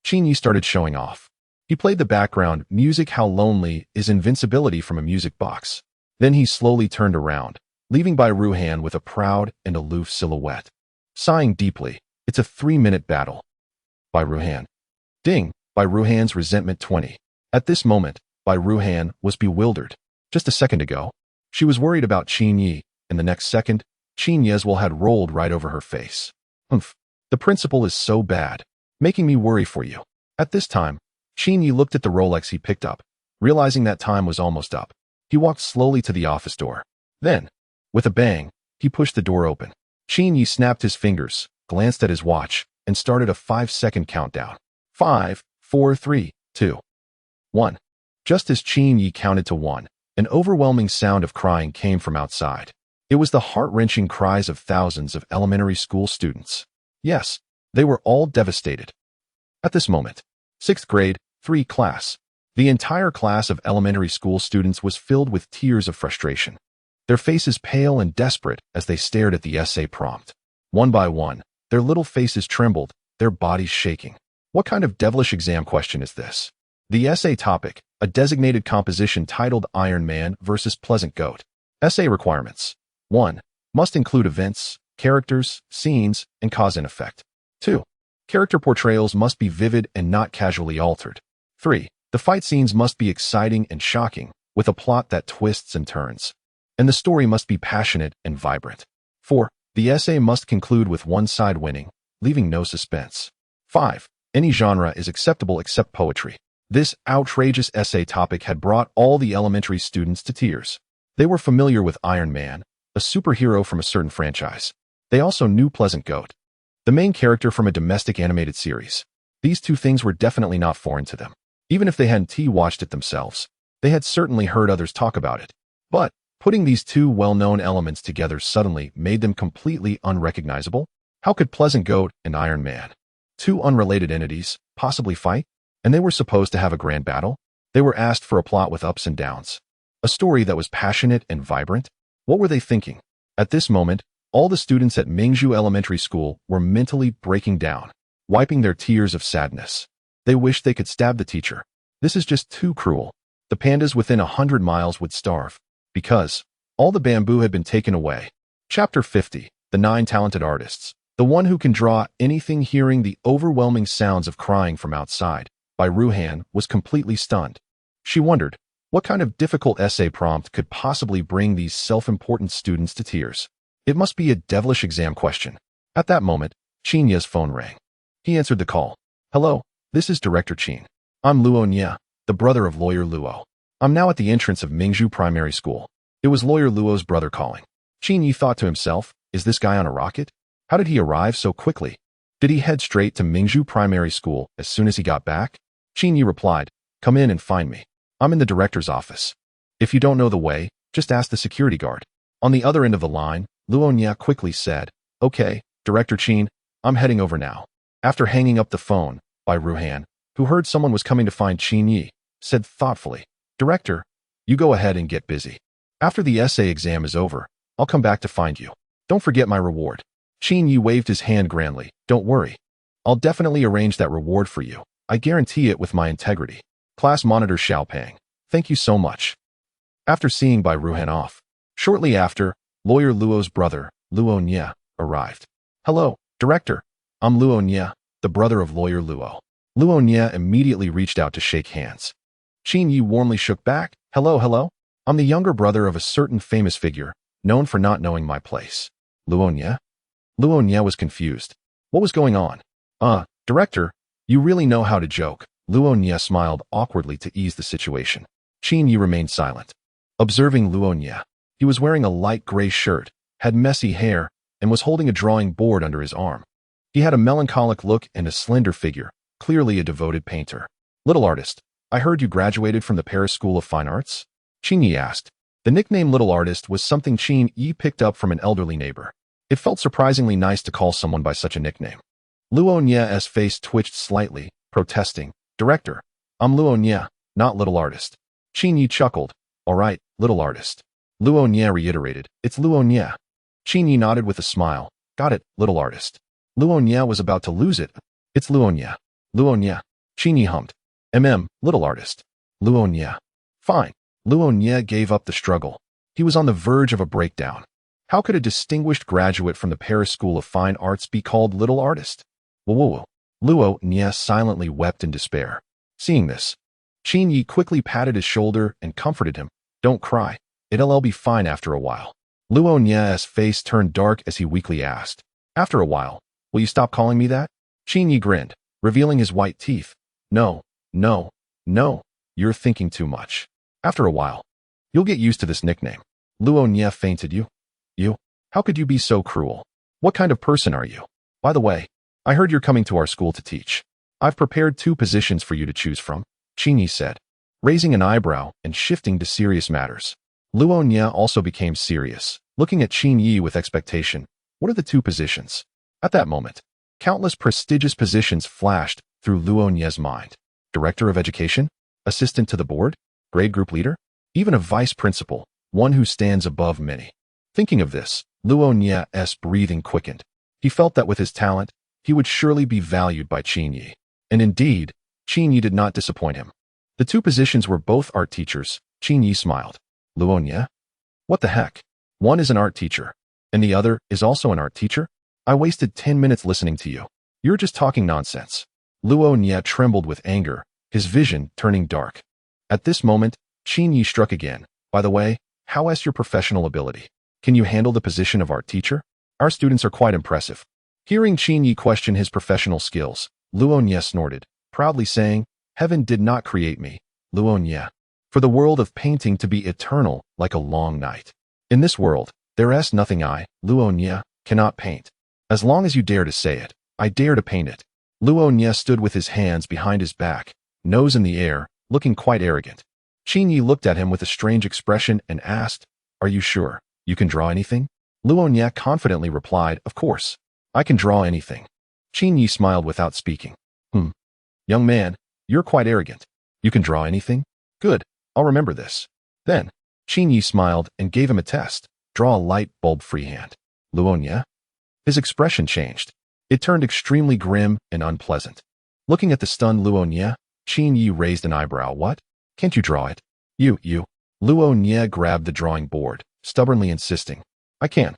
Qin Yi started showing off. He played the background music How Lonely Is Invincibility from a music box. Then he slowly turned around, leaving Bai Ruhan with a proud and aloof silhouette. Sighing deeply, it's a 3-minute battle. Bai Ruhan. Ding. Bai Ruhan's resentment 20. At this moment, Bai Ruhan was bewildered. Just a second ago, she was worried about Qin Yi, and the next second, Qin Yi's had rolled right over her face. The principal is so bad, making me worry for you. At this time, Qin Yi looked at the Rolex he picked up, realizing that time was almost up. He walked slowly to the office door. Then, with a bang, he pushed the door open. Qin Yi snapped his fingers, glanced at his watch, and started a 5-second countdown. 5, 4, 3, 2, 1. Just as Qin Yi counted to 1, an overwhelming sound of crying came from outside. It was the heart-wrenching cries of thousands of elementary school students. Yes, they were all devastated. At this moment, 6th grade, 3 class. The entire class of elementary school students was filled with tears of frustration, their faces pale and desperate as they stared at the essay prompt. One by one, their little faces trembled, their bodies shaking. What kind of devilish exam question is this? The essay topic, a designated composition titled Iron Man versus Pleasant Goat. Essay requirements. 1. Must include events, characters, scenes, and cause and effect. 2. Character portrayals must be vivid and not casually altered. 3. The fight scenes must be exciting and shocking, with a plot that twists and turns. And the story must be passionate and vibrant. 4. The essay must conclude with one side winning, leaving no suspense. 5. Any genre is acceptable except poetry. This outrageous essay topic had brought all the elementary students to tears. They were familiar with Iron Man, a superhero from a certain franchise. They also knew Pleasant Goat, the main character from a domestic animated series. These two things were definitely not foreign to them. Even if they hadn't watched it themselves, they had certainly heard others talk about it. But putting these two well-known elements together suddenly made them completely unrecognizable. How could Pleasant Goat and Iron Man, two unrelated entities, possibly fight? And they were supposed to have a grand battle? They were asked for a plot with ups and downs, a story that was passionate and vibrant. What were they thinking? At this moment, all the students at Mingzhu Elementary School were mentally breaking down, wiping their tears of sadness. They wished they could stab the teacher. This is just too cruel. The pandas within 100 miles would starve, because all the bamboo had been taken away. Chapter 50, The 9 Talented Artists. The one who can draw anything. Hearing the overwhelming sounds of crying from outside, by Ruhan, was completely stunned. She wondered, what kind of difficult essay prompt could possibly bring these self-important students to tears? It must be a devilish exam question. At that moment, Qin Ye's phone rang. He answered the call. Hello, this is Director Qin. I'm Luo Nye, the brother of Lawyer Luo. I'm now at the entrance of Mingzhu Primary School. It was Lawyer Luo's brother calling. Qin Ye thought to himself, is this guy on a rocket? How did he arrive so quickly? Did he head straight to Mingzhu Primary School as soon as he got back? Qin Ye replied, come in and find me. I'm in the director's office. If you don't know the way, just ask the security guard. On the other end of the line, Luo Nye quickly said, okay, Director Qin, I'm heading over now. After hanging up the phone, Bai Ruhan, who heard someone was coming to find Qin Ye, said thoughtfully, Director, you go ahead and get busy. After the essay exam is over, I'll come back to find you. Don't forget my reward. Qin Ye waved his hand grandly. Don't worry. I'll definitely arrange that reward for you. I guarantee it with my integrity. Class Monitor Xiaopeng. Thank you so much. After seeing Bai Ruhan off, shortly after, Lawyer Luo's brother, Luo Nye, arrived. Hello, Director. I'm Luo Nye, the brother of Lawyer Luo. Luo Nye immediately reached out to shake hands. Qin Ye warmly shook back. Hello. I'm the younger brother of a certain famous figure, known for not knowing my place. Luo Nye? Luo Nye was confused. What was going on? Director, you really know how to joke. Luo Nye smiled awkwardly to ease the situation. Qin Ye remained silent. Observing Luo Nye, he was wearing a light gray shirt, had messy hair, and was holding a drawing board under his arm. He had a melancholic look and a slender figure, clearly a devoted painter. Little Artist, I heard you graduated from the Paris School of Fine Arts? Qin Ye asked. The nickname Little Artist was something Qin Ye picked up from an elderly neighbor. It felt surprisingly nice to call someone by such a nickname. Luo Nye's face twitched slightly, protesting. Director, I'm Luo Nye, not Little Artist. Qin Ye chuckled. All right, Little Artist. Luo Nye reiterated. It's Luo Nye. Qin Ye nodded with a smile. Got it, Little Artist. Luo Nye was about to lose it. It's Luo Nye. Luo Nye. Qin Ye hummed. Little Artist. Luo Nye. Fine. Luo Nye gave up the struggle. He was on the verge of a breakdown. How could a distinguished graduate from the Paris School of Fine Arts be called Little Artist? Whoa. Luo Nye silently wept in despair. Seeing this, Qin Ye quickly patted his shoulder and comforted him. Don't cry. It'll be fine after a while. Luo Nye's face turned dark as he weakly asked. After a while, will you stop calling me that? Qin Ye grinned, revealing his white teeth. No. You're thinking too much. After a while, you'll get used to this nickname. Luo Nye fainted. You? How could you be so cruel? What kind of person are you? By the way, I heard you're coming to our school to teach. I've prepared two positions for you to choose from, Qingyi said, raising an eyebrow and shifting to serious matters. Luo Nye also became serious, looking at Qingyi with expectation. What are the two positions? At that moment, countless prestigious positions flashed through Luo Nye's mind. Director of Education? Assistant to the board? Grade group leader? Even a vice principal, one who stands above many. Thinking of this, Luo Nye's breathing quickened. He felt that with his talent, he would surely be valued by Qingyi. And indeed, Qingyi did not disappoint him. The two positions were both art teachers. Qingyi smiled. Luo Nye? What the heck? One is an art teacher, and the other is also an art teacher? I wasted 10 minutes listening to you. You're just talking nonsense. Luo Nye trembled with anger, his vision turning dark. At this moment, Qingyi struck again. By the way, how is your professional ability? Can you handle the position of art teacher? Our students are quite impressive. Hearing Qingyi question his professional skills, Luo Nye snorted, proudly saying, Heaven did not create me, Luo Nye, for the world of painting to be eternal like a long night. In this world, there is nothing I, Luo Nye, cannot paint. As long as you dare to say it, I dare to paint it. Luo Nye stood with his hands behind his back, nose in the air, looking quite arrogant. Qingyi looked at him with a strange expression and asked, Are you sure you can draw anything? Luo Nye confidently replied, Of course, I can draw anything. Qingyi smiled without speaking. Young man, you're quite arrogant. You can draw anything? Good, I'll remember this. Then, Qingyi smiled and gave him a test. Draw a light bulb freehand. Luo Nye? His expression changed. It turned extremely grim and unpleasant. Looking at the stunned Luo Nye, Qingyi raised an eyebrow. What? Can't you draw it? You. Luo Nye grabbed the drawing board, stubbornly insisting. I can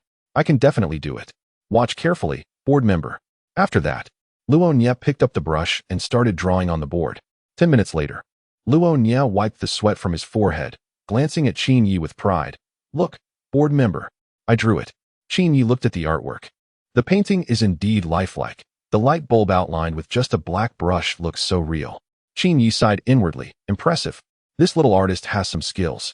definitely do it. Watch carefully, board member. After that, Luo Nye picked up the brush and started drawing on the board. 10 minutes later, Luo Nye wiped the sweat from his forehead, glancing at Qingyi with pride. Look, board member, I drew it. Qingyi looked at the artwork. The painting is indeed lifelike. The light bulb outlined with just a black brush looks so real. Qingyi sighed inwardly. Impressive. This little artist has some skills.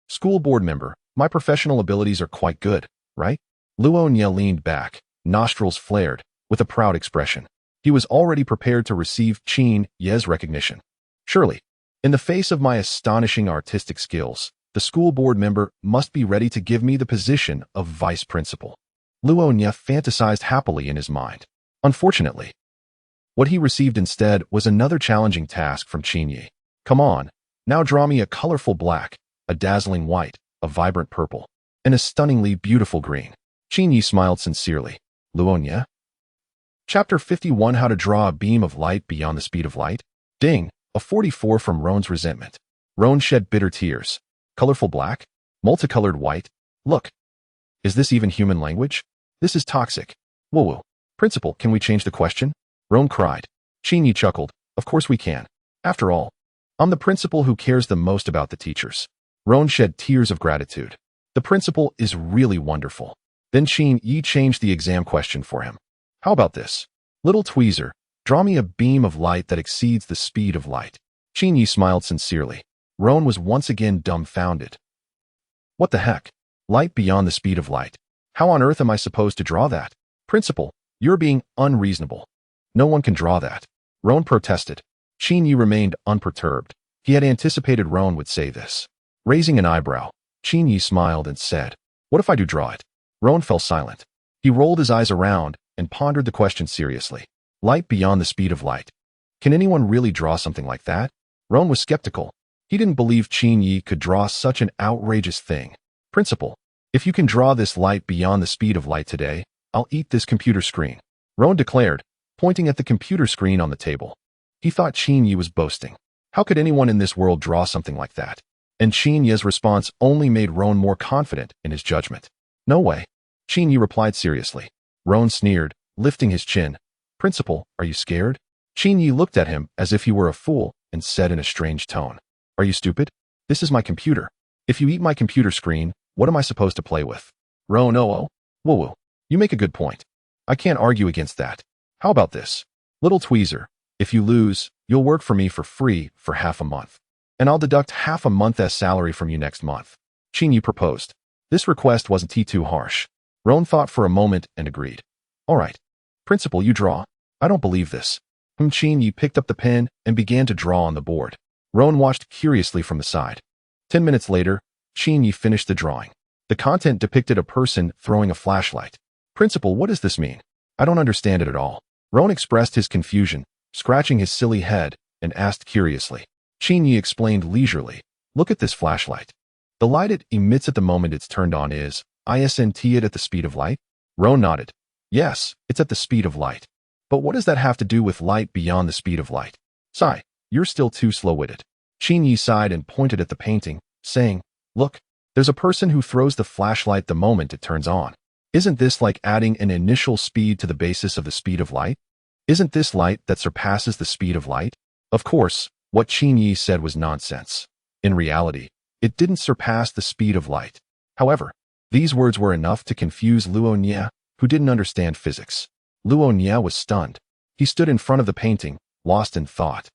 School board member, my professional abilities are quite good, right? Luo Nye leaned back, nostrils flared, with a proud expression. He was already prepared to receive Qingyi's recognition. Surely, in the face of my astonishing artistic skills, the school board member must be ready to give me the position of vice principal. Luo Nye fantasized happily in his mind. Unfortunately, what he received instead was another challenging task from Qingyi. Come on, now draw me a colorful black, a dazzling white, a vibrant purple, and a stunningly beautiful green. Qingyi smiled sincerely. Luo Nye? Chapter 51 How to Draw a Beam of Light Beyond the Speed of Light? Ding, a 44 from Roan's resentment. Roan shed bitter tears. Colorful black? Multicolored white? Look. Is this even human language? This is toxic. Whoa. Principal, can we change the question? Roan cried. Qingyi chuckled. Of course we can. After all, I'm the principal who cares the most about the teachers. Roan shed tears of gratitude. The principal is really wonderful. Then Qingyi changed the exam question for him. How about this? Little tweezer, draw me a beam of light that exceeds the speed of light. Qingyi smiled sincerely. Roan was once again dumbfounded. What the heck? Light beyond the speed of light. How on earth am I supposed to draw that? Principal, you're being unreasonable. No one can draw that. Roan protested. Qingyi remained unperturbed. He had anticipated Roan would say this. Raising an eyebrow, Qingyi smiled and said, What if I do draw it? Roan fell silent. He rolled his eyes around and pondered the question seriously. Light beyond the speed of light. Can anyone really draw something like that? Roan was skeptical. He didn't believe Qingyi could draw such an outrageous thing. Principal, if you can draw this light beyond the speed of light today, I'll eat this computer screen. Roan declared, pointing at the computer screen on the table. He thought Qingyi was boasting. How could anyone in this world draw something like that? And Qingyi's response only made Roan more confident in his judgment. No way. Qingyi replied seriously. Roan sneered, lifting his chin. Principal, are you scared? Qingyi looked at him as if he were a fool and said in a strange tone. Are you stupid? This is my computer. If you eat my computer screen, what am I supposed to play with? Roan, whoa. You make a good point. I can't argue against that. How about this? Little tweezer, if you lose, you'll work for me for free for half a month. And I'll deduct half a month's salary from you next month. Qingyi proposed. This request wasn't too harsh. Roan thought for a moment and agreed. All right. Principal, you draw. I don't believe this. Qin Yi picked up the pen and began to draw on the board. Rowan watched curiously from the side. 10 minutes later, Qin Yi finished the drawing. The content depicted a person throwing a flashlight. Principal, what does this mean? I don't understand it at all. Rowan expressed his confusion, scratching his silly head, and asked curiously. Qin Yi explained leisurely. Look at this flashlight. The light it emits at the moment it's turned on is, isn't it at the speed of light? Rowan nodded. Yes, it's at the speed of light. But what does that have to do with light beyond the speed of light? Sigh, you're still too slow-witted. Qin Yi sighed and pointed at the painting, saying, Look, there's a person who throws the flashlight the moment it turns on. Isn't this like adding an initial speed to the basis of the speed of light? Isn't this light that surpasses the speed of light? Of course, what Qin Yi said was nonsense. In reality, it didn't surpass the speed of light. However, these words were enough to confuse Luo Nie, who didn't understand physics. Luo Nie was stunned. He stood in front of the painting, lost in thought.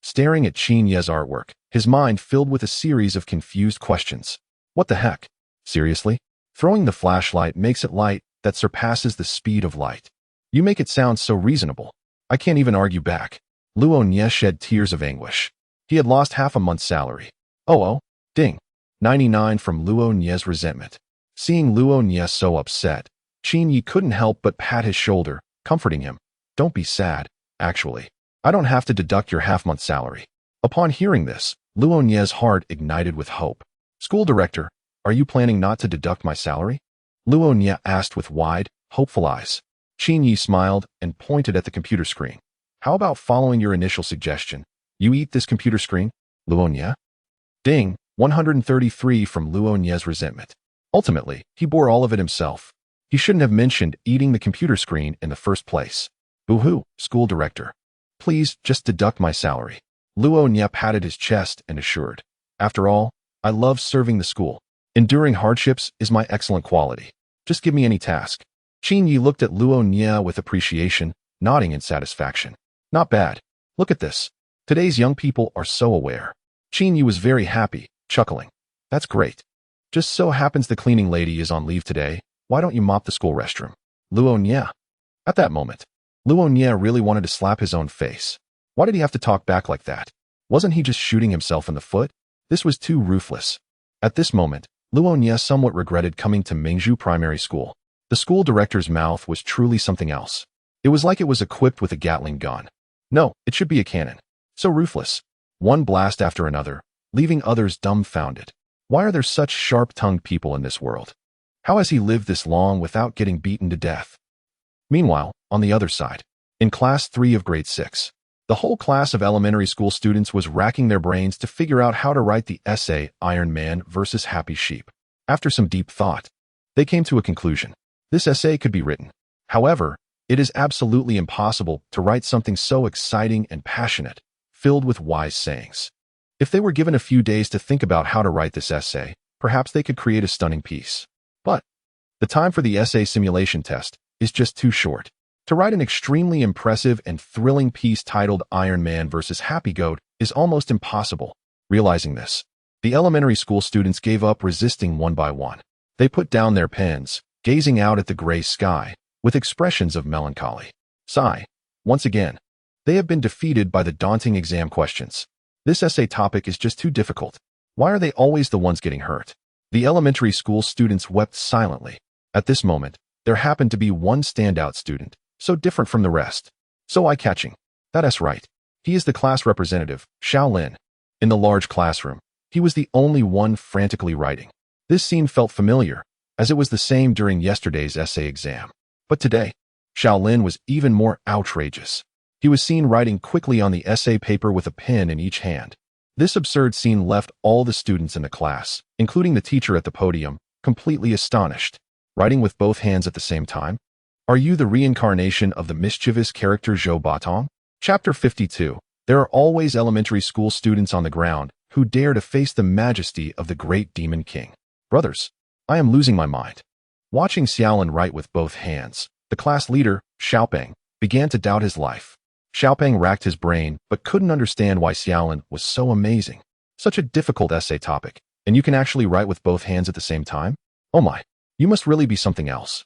Staring at Qin Ye's artwork, his mind filled with a series of confused questions. What the heck? Seriously? Throwing the flashlight makes it light that surpasses the speed of light. You make it sound so reasonable. I can't even argue back. Luo Nie shed tears of anguish. He had lost half a month's salary. Oh, ding. 99 from Luo Nie's resentment. Seeing Luo Nie so upset, Qin Yi couldn't help but pat his shoulder, comforting him. Don't be sad, actually. I don't have to deduct your half-month salary. Upon hearing this, Luo Nie's heart ignited with hope. School director, are you planning not to deduct my salary? Luo Nie asked with wide, hopeful eyes. Qin Yi smiled and pointed at the computer screen. How about following your initial suggestion? You eat this computer screen, Luo Nie? Ding, 133 from Luo Nie's resentment. Ultimately, he bore all of it himself. He shouldn't have mentioned eating the computer screen in the first place. Boo-hoo, school director. Please, just deduct my salary. Luo Nie patted his chest and assured. After all, I love serving the school. Enduring hardships is my excellent quality. Just give me any task. Qin Yi looked at Luo Nie with appreciation, nodding in satisfaction. Not bad. Look at this. Today's young people are so aware. Qin Yi was very happy, chuckling. That's great. Just so happens the cleaning lady is on leave today. Why don't you mop the school restroom? Luo Nie. At that moment, Luo Nie really wanted to slap his own face. Why did he have to talk back like that? Wasn't he just shooting himself in the foot? This was too ruthless. At this moment, Luo Nie somewhat regretted coming to Mingzhu Primary School. The school director's mouth was truly something else. It was like it was equipped with a Gatling gun. No, it should be a cannon. So ruthless. One blast after another, leaving others dumbfounded. Why are there such sharp-tongued people in this world? How has he lived this long without getting beaten to death? Meanwhile, on the other side, in Class 3 of Grade 6, the whole class of elementary school students was racking their brains to figure out how to write the essay Iron Man versus Happy Sheep. After some deep thought, they came to a conclusion. This essay could be written. However, it is absolutely impossible to write something so exciting and passionate, filled with wise sayings. If they were given a few days to think about how to write this essay, perhaps they could create a stunning piece. But the time for the essay simulation test is just too short. To write an extremely impressive and thrilling piece titled Iron Man vs. Happy Goat is almost impossible. Realizing this, the elementary school students gave up, resisting one by one. They put down their pens, gazing out at the gray sky, with expressions of melancholy. Sigh. Once again, they have been defeated by the daunting exam questions. This essay topic is just too difficult. Why are they always the ones getting hurt? The elementary school students wept silently. At this moment, there happened to be one standout student, so different from the rest. So eye-catching. That's right. He is the class representative, Xiao Lin. In the large classroom, he was the only one frantically writing. This scene felt familiar, as it was the same during yesterday's essay exam. But today, Xiao Lin was even more outrageous. He was seen writing quickly on the essay paper with a pen in each hand. This absurd scene left all the students in the class, including the teacher at the podium, completely astonished. Writing with both hands at the same time? Are you the reincarnation of the mischievous character Zhou Batong? Chapter 52. There are always elementary school students on the ground who dare to face the majesty of the great demon king. Brothers, I am losing my mind. Watching Xiaolin write with both hands, the class leader, Xiaopeng, began to doubt his life. Xiaopeng racked his brain but couldn't understand why Xiaolin was so amazing. Such a difficult essay topic, and you can actually write with both hands at the same time? Oh my, you must really be something else.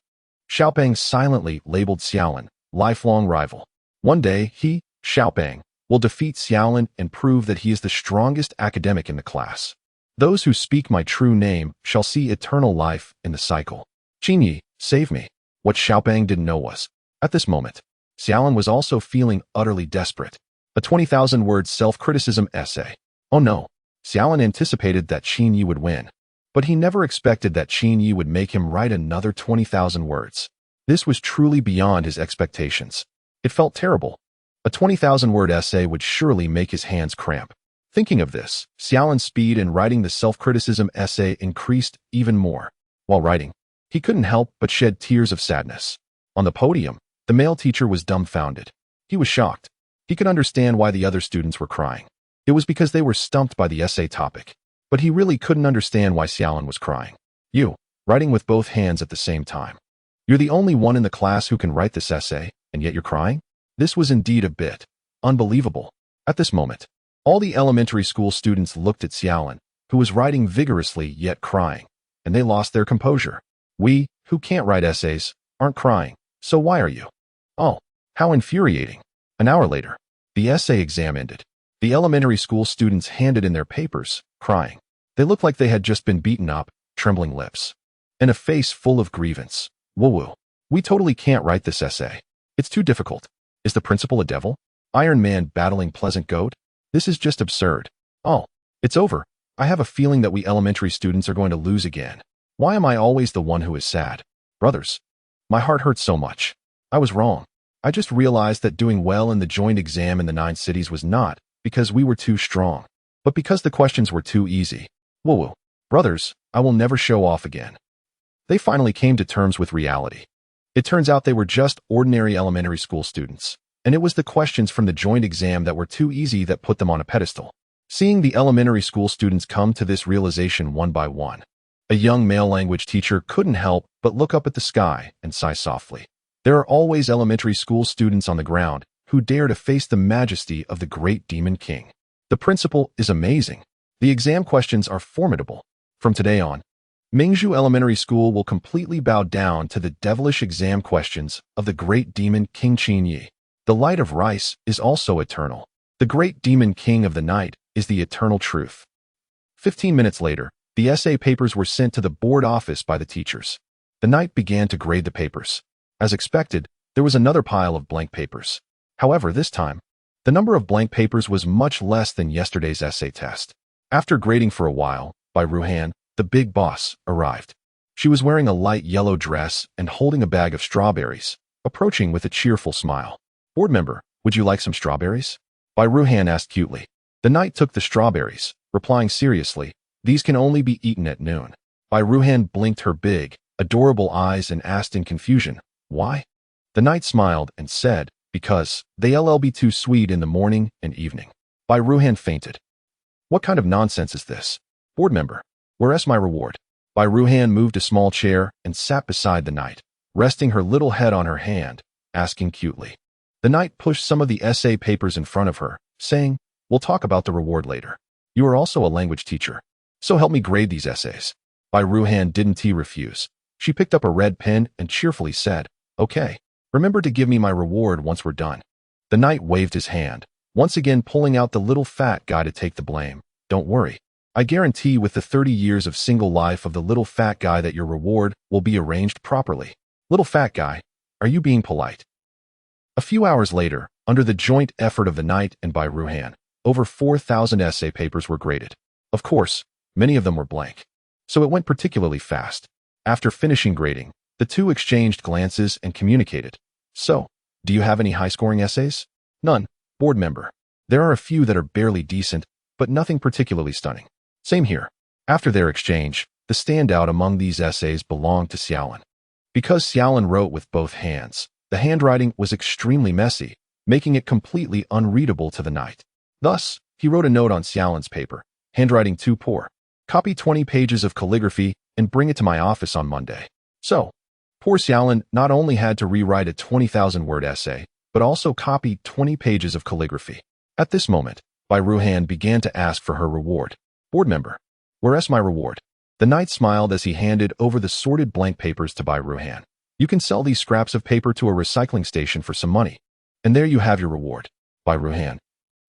Xiaopeng silently labeled Xiaolin lifelong rival. One day, he, Xiaoping will defeat Xiaolin and prove that he is the strongest academic in the class. Those who speak my true name shall see eternal life in the cycle. Qingyi, save me. What Xiaoping didn't know was, at this moment, Xiaolin was also feeling utterly desperate. A 20,000-word self-criticism essay. Oh no, Xiaolin anticipated that Qingyi would win, but he never expected that Qingyi would make him write another 20,000 words. This was truly beyond his expectations. It felt terrible. A 20,000-word essay would surely make his hands cramp. Thinking of this, Xiaolin's speed in writing the self-criticism essay increased even more. While writing, he couldn't help but shed tears of sadness. On the podium, the male teacher was dumbfounded. He was shocked. He could understand why the other students were crying. It was because they were stumped by the essay topic. But he really couldn't understand why Xiaolin was crying. You, writing with both hands at the same time. You're the only one in the class who can write this essay, and yet you're crying? This was indeed a bit unbelievable. At this moment, all the elementary school students looked at Xiaolin, who was writing vigorously yet crying, and they lost their composure. We, who can't write essays, aren't crying, so why are you? Oh, how infuriating. An hour later, the essay exam ended. The elementary school students handed in their papers, crying. They looked like they had just been beaten up, trembling lips, and a face full of grievance. Woo-woo. We totally can't write this essay. It's too difficult. Is the principal a devil? Iron Man battling Pleasant Goat? This is just absurd. Oh, it's over. I have a feeling that we elementary students are going to lose again. Why am I always the one who is sad? Brothers, my heart hurts so much. I was wrong. I just realized that doing well in the joint exam in the 9 cities was not because we were too strong, but because the questions were too easy. Woo-woo. Brothers, I will never show off again. They finally came to terms with reality. It turns out they were just ordinary elementary school students, and it was the questions from the joint exam that were too easy that put them on a pedestal. Seeing the elementary school students come to this realization one by one, a young male language teacher couldn't help but look up at the sky and sigh softly. There are always elementary school students on the ground who dare to face the majesty of the great demon king. The principal is amazing. The exam questions are formidable. From today on, Mingzhu Elementary School will completely bow down to the devilish exam questions of the great demon King Qingyi. The light of rice is also eternal. The great demon king of the night is the eternal truth. 15 minutes later, the essay papers were sent to the board office by the teachers. The knight began to grade the papers. As expected, there was another pile of blank papers. However, this time, the number of blank papers was much less than yesterday's essay test. After grading for a while, Bai Ruhan, the big boss, arrived. She was wearing a light yellow dress and holding a bag of strawberries, approaching with a cheerful smile. Board member, would you like some strawberries? Bai Ruhan asked cutely. The knight took the strawberries, replying seriously, these can only be eaten at noon. Bai Ruhan blinked her big, adorable eyes and asked in confusion, why? The knight smiled and said, because they'll be too sweet in the morning and evening. Bai Ruhan fainted. What kind of nonsense is this? Board member, where's my reward? Bai Ruhan moved a small chair and sat beside the knight, resting her little head on her hand, asking cutely. The knight pushed some of the essay papers in front of her, saying, we'll talk about the reward later. You are also a language teacher, so help me grade these essays. Bai Ruhan didn't refuse. She picked up a red pen and cheerfully said, okay, remember to give me my reward once we're done. The knight waved his hand, once again pulling out the little fat guy to take the blame. Don't worry. I guarantee with the 30 years of single life of the little fat guy that your reward will be arranged properly. Little fat guy, are you being polite? A few hours later, under the joint effort of the knight and Bai Ruhan, over 4,000 essay papers were graded. Of course, many of them were blank, so it went particularly fast. After finishing grading, the two exchanged glances and communicated. So, do you have any high-scoring essays? None, board member. There are a few that are barely decent, but nothing particularly stunning. Same here. After their exchange, the standout among these essays belonged to Xiaolin. Because Xiaolin wrote with both hands, the handwriting was extremely messy, making it completely unreadable to the knight. Thus, he wrote a note on Xiaolin's paper, handwriting too poor. Copy 20 pages of calligraphy and bring it to my office on Monday. So, poor Xiaolin not only had to rewrite a 20,000-word essay, but also copy 20 pages of calligraphy. At this moment, Bai Ruhan began to ask for her reward. Board member, where's my reward? The knight smiled as he handed over the sorted blank papers to Bai Ruhan. You can sell these scraps of paper to a recycling station for some money. And there you have your reward. by Ruhan.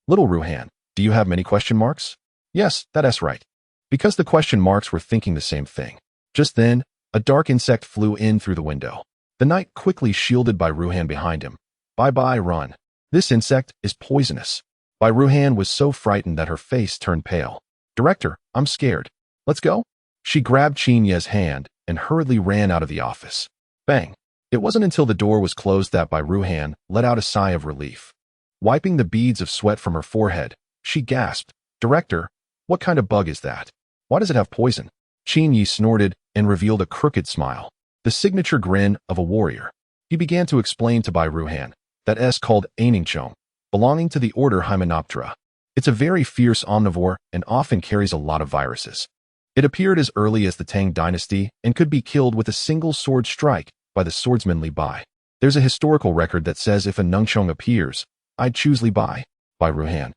Little Ruhan, do you have many question marks? Yes, that's right. Because the question marks were thinking the same thing. Just then, a dark insect flew in through the window. The knight quickly shielded by Ruhan behind him. Bye-bye, run. This insect is poisonous. Bai Ruhan was so frightened that her face turned pale. Director, I'm scared. Let's go? She grabbed Qin Ye's hand and hurriedly ran out of the office. Bang. It wasn't until the door was closed that Bai Ruhan let out a sigh of relief. Wiping the beads of sweat from her forehead, she gasped, Director, what kind of bug is that? Why does it have poison? Qin Ye snorted and revealed a crooked smile, the signature grin of a warrior. He began to explain to Bai Ruhan that S called Ainingchong, belonging to the order Hymenoptera. It's a very fierce omnivore and often carries a lot of viruses. It appeared as early as the Tang dynasty and could be killed with a single sword strike by the swordsman Li Bai. There's a historical record that says if a Nungchong appears, I'd choose Li Bai, Bai Ruhan.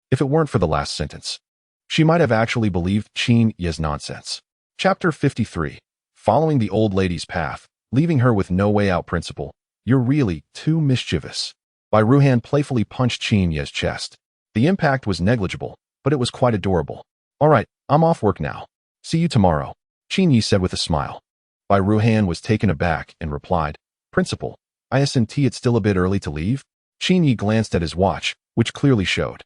If it weren't for the last sentence. She might have actually believed Qin Ye's nonsense. Chapter 53. Following the old lady's path, leaving her with no way out principle. You're really too mischievous. Bai Ruhan playfully punched Qin Ye's chest. The impact was negligible, but it was quite adorable. All right, I'm off work now. See you tomorrow, Qin Ye said with a smile. Bai Ruhan was taken aback and replied, Principal, isn't it still a bit early to leave? Qin Ye glanced at his watch, which clearly showed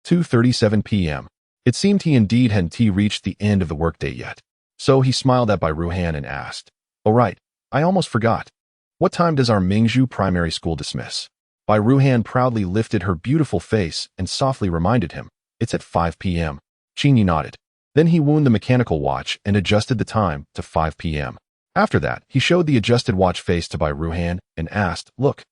2:37 p.m. It seemed he indeed hadn't reached the end of the workday yet. So he smiled at Bai Ruhan and asked, Oh right, I almost forgot. What time does our Mingzhu primary school dismiss? Bai Ruhan proudly lifted her beautiful face and softly reminded him, It's at 5 p.m. Qin Ye nodded. Then he wound the mechanical watch and adjusted the time to 5 p.m. After that, he showed the adjusted watch face to Bai Ruhan and asked, Look,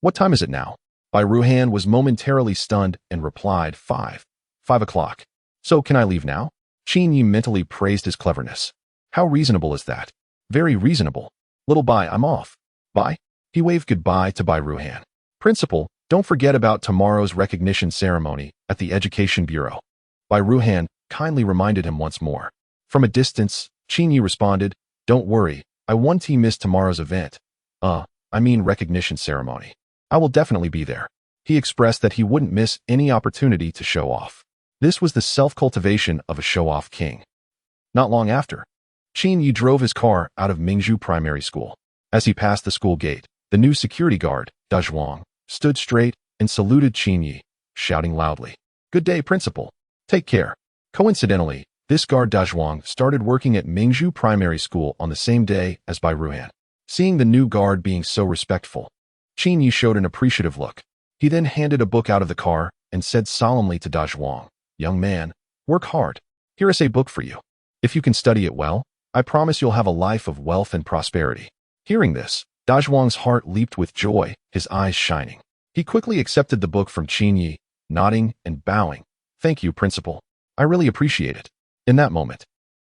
what time is it now? Bai Ruhan was momentarily stunned and replied, 5 o'clock. So can I leave now? Qin Ye mentally praised his cleverness. How reasonable is that? Very reasonable. Little Bai, I'm off. Bye. He waved goodbye to Bai Ruhan. Principal, don't forget about tomorrow's recognition ceremony at the Education Bureau. Bai Ruhan kindly reminded him once more. From a distance, Qin Ye responded, Don't worry, I won't miss tomorrow's event. Recognition ceremony. I will definitely be there. He expressed that he wouldn't miss any opportunity to show off. This was the self-cultivation of a show-off king. Not long after, Qin Ye drove his car out of Mingzhu Primary School. As he passed the school gate, the new security guard, Da Zhuang, stood straight and saluted Qin Ye, shouting loudly, Good day, Principal. Take care. Coincidentally, this guard Da Zhuang started working at Mingzhu Primary School on the same day as Bai Ruhan. Seeing the new guard being so respectful, Qin Ye showed an appreciative look. He then handed a book out of the car and said solemnly to Da Zhuang, Young man, work hard. Here is a book for you. If you can study it well, I promise you'll have a life of wealth and prosperity. Hearing this, Da Zhuang's heart leaped with joy, his eyes shining. He quickly accepted the book from Qin Ye, nodding and bowing. Thank you, Principal. I really appreciate it. In that moment,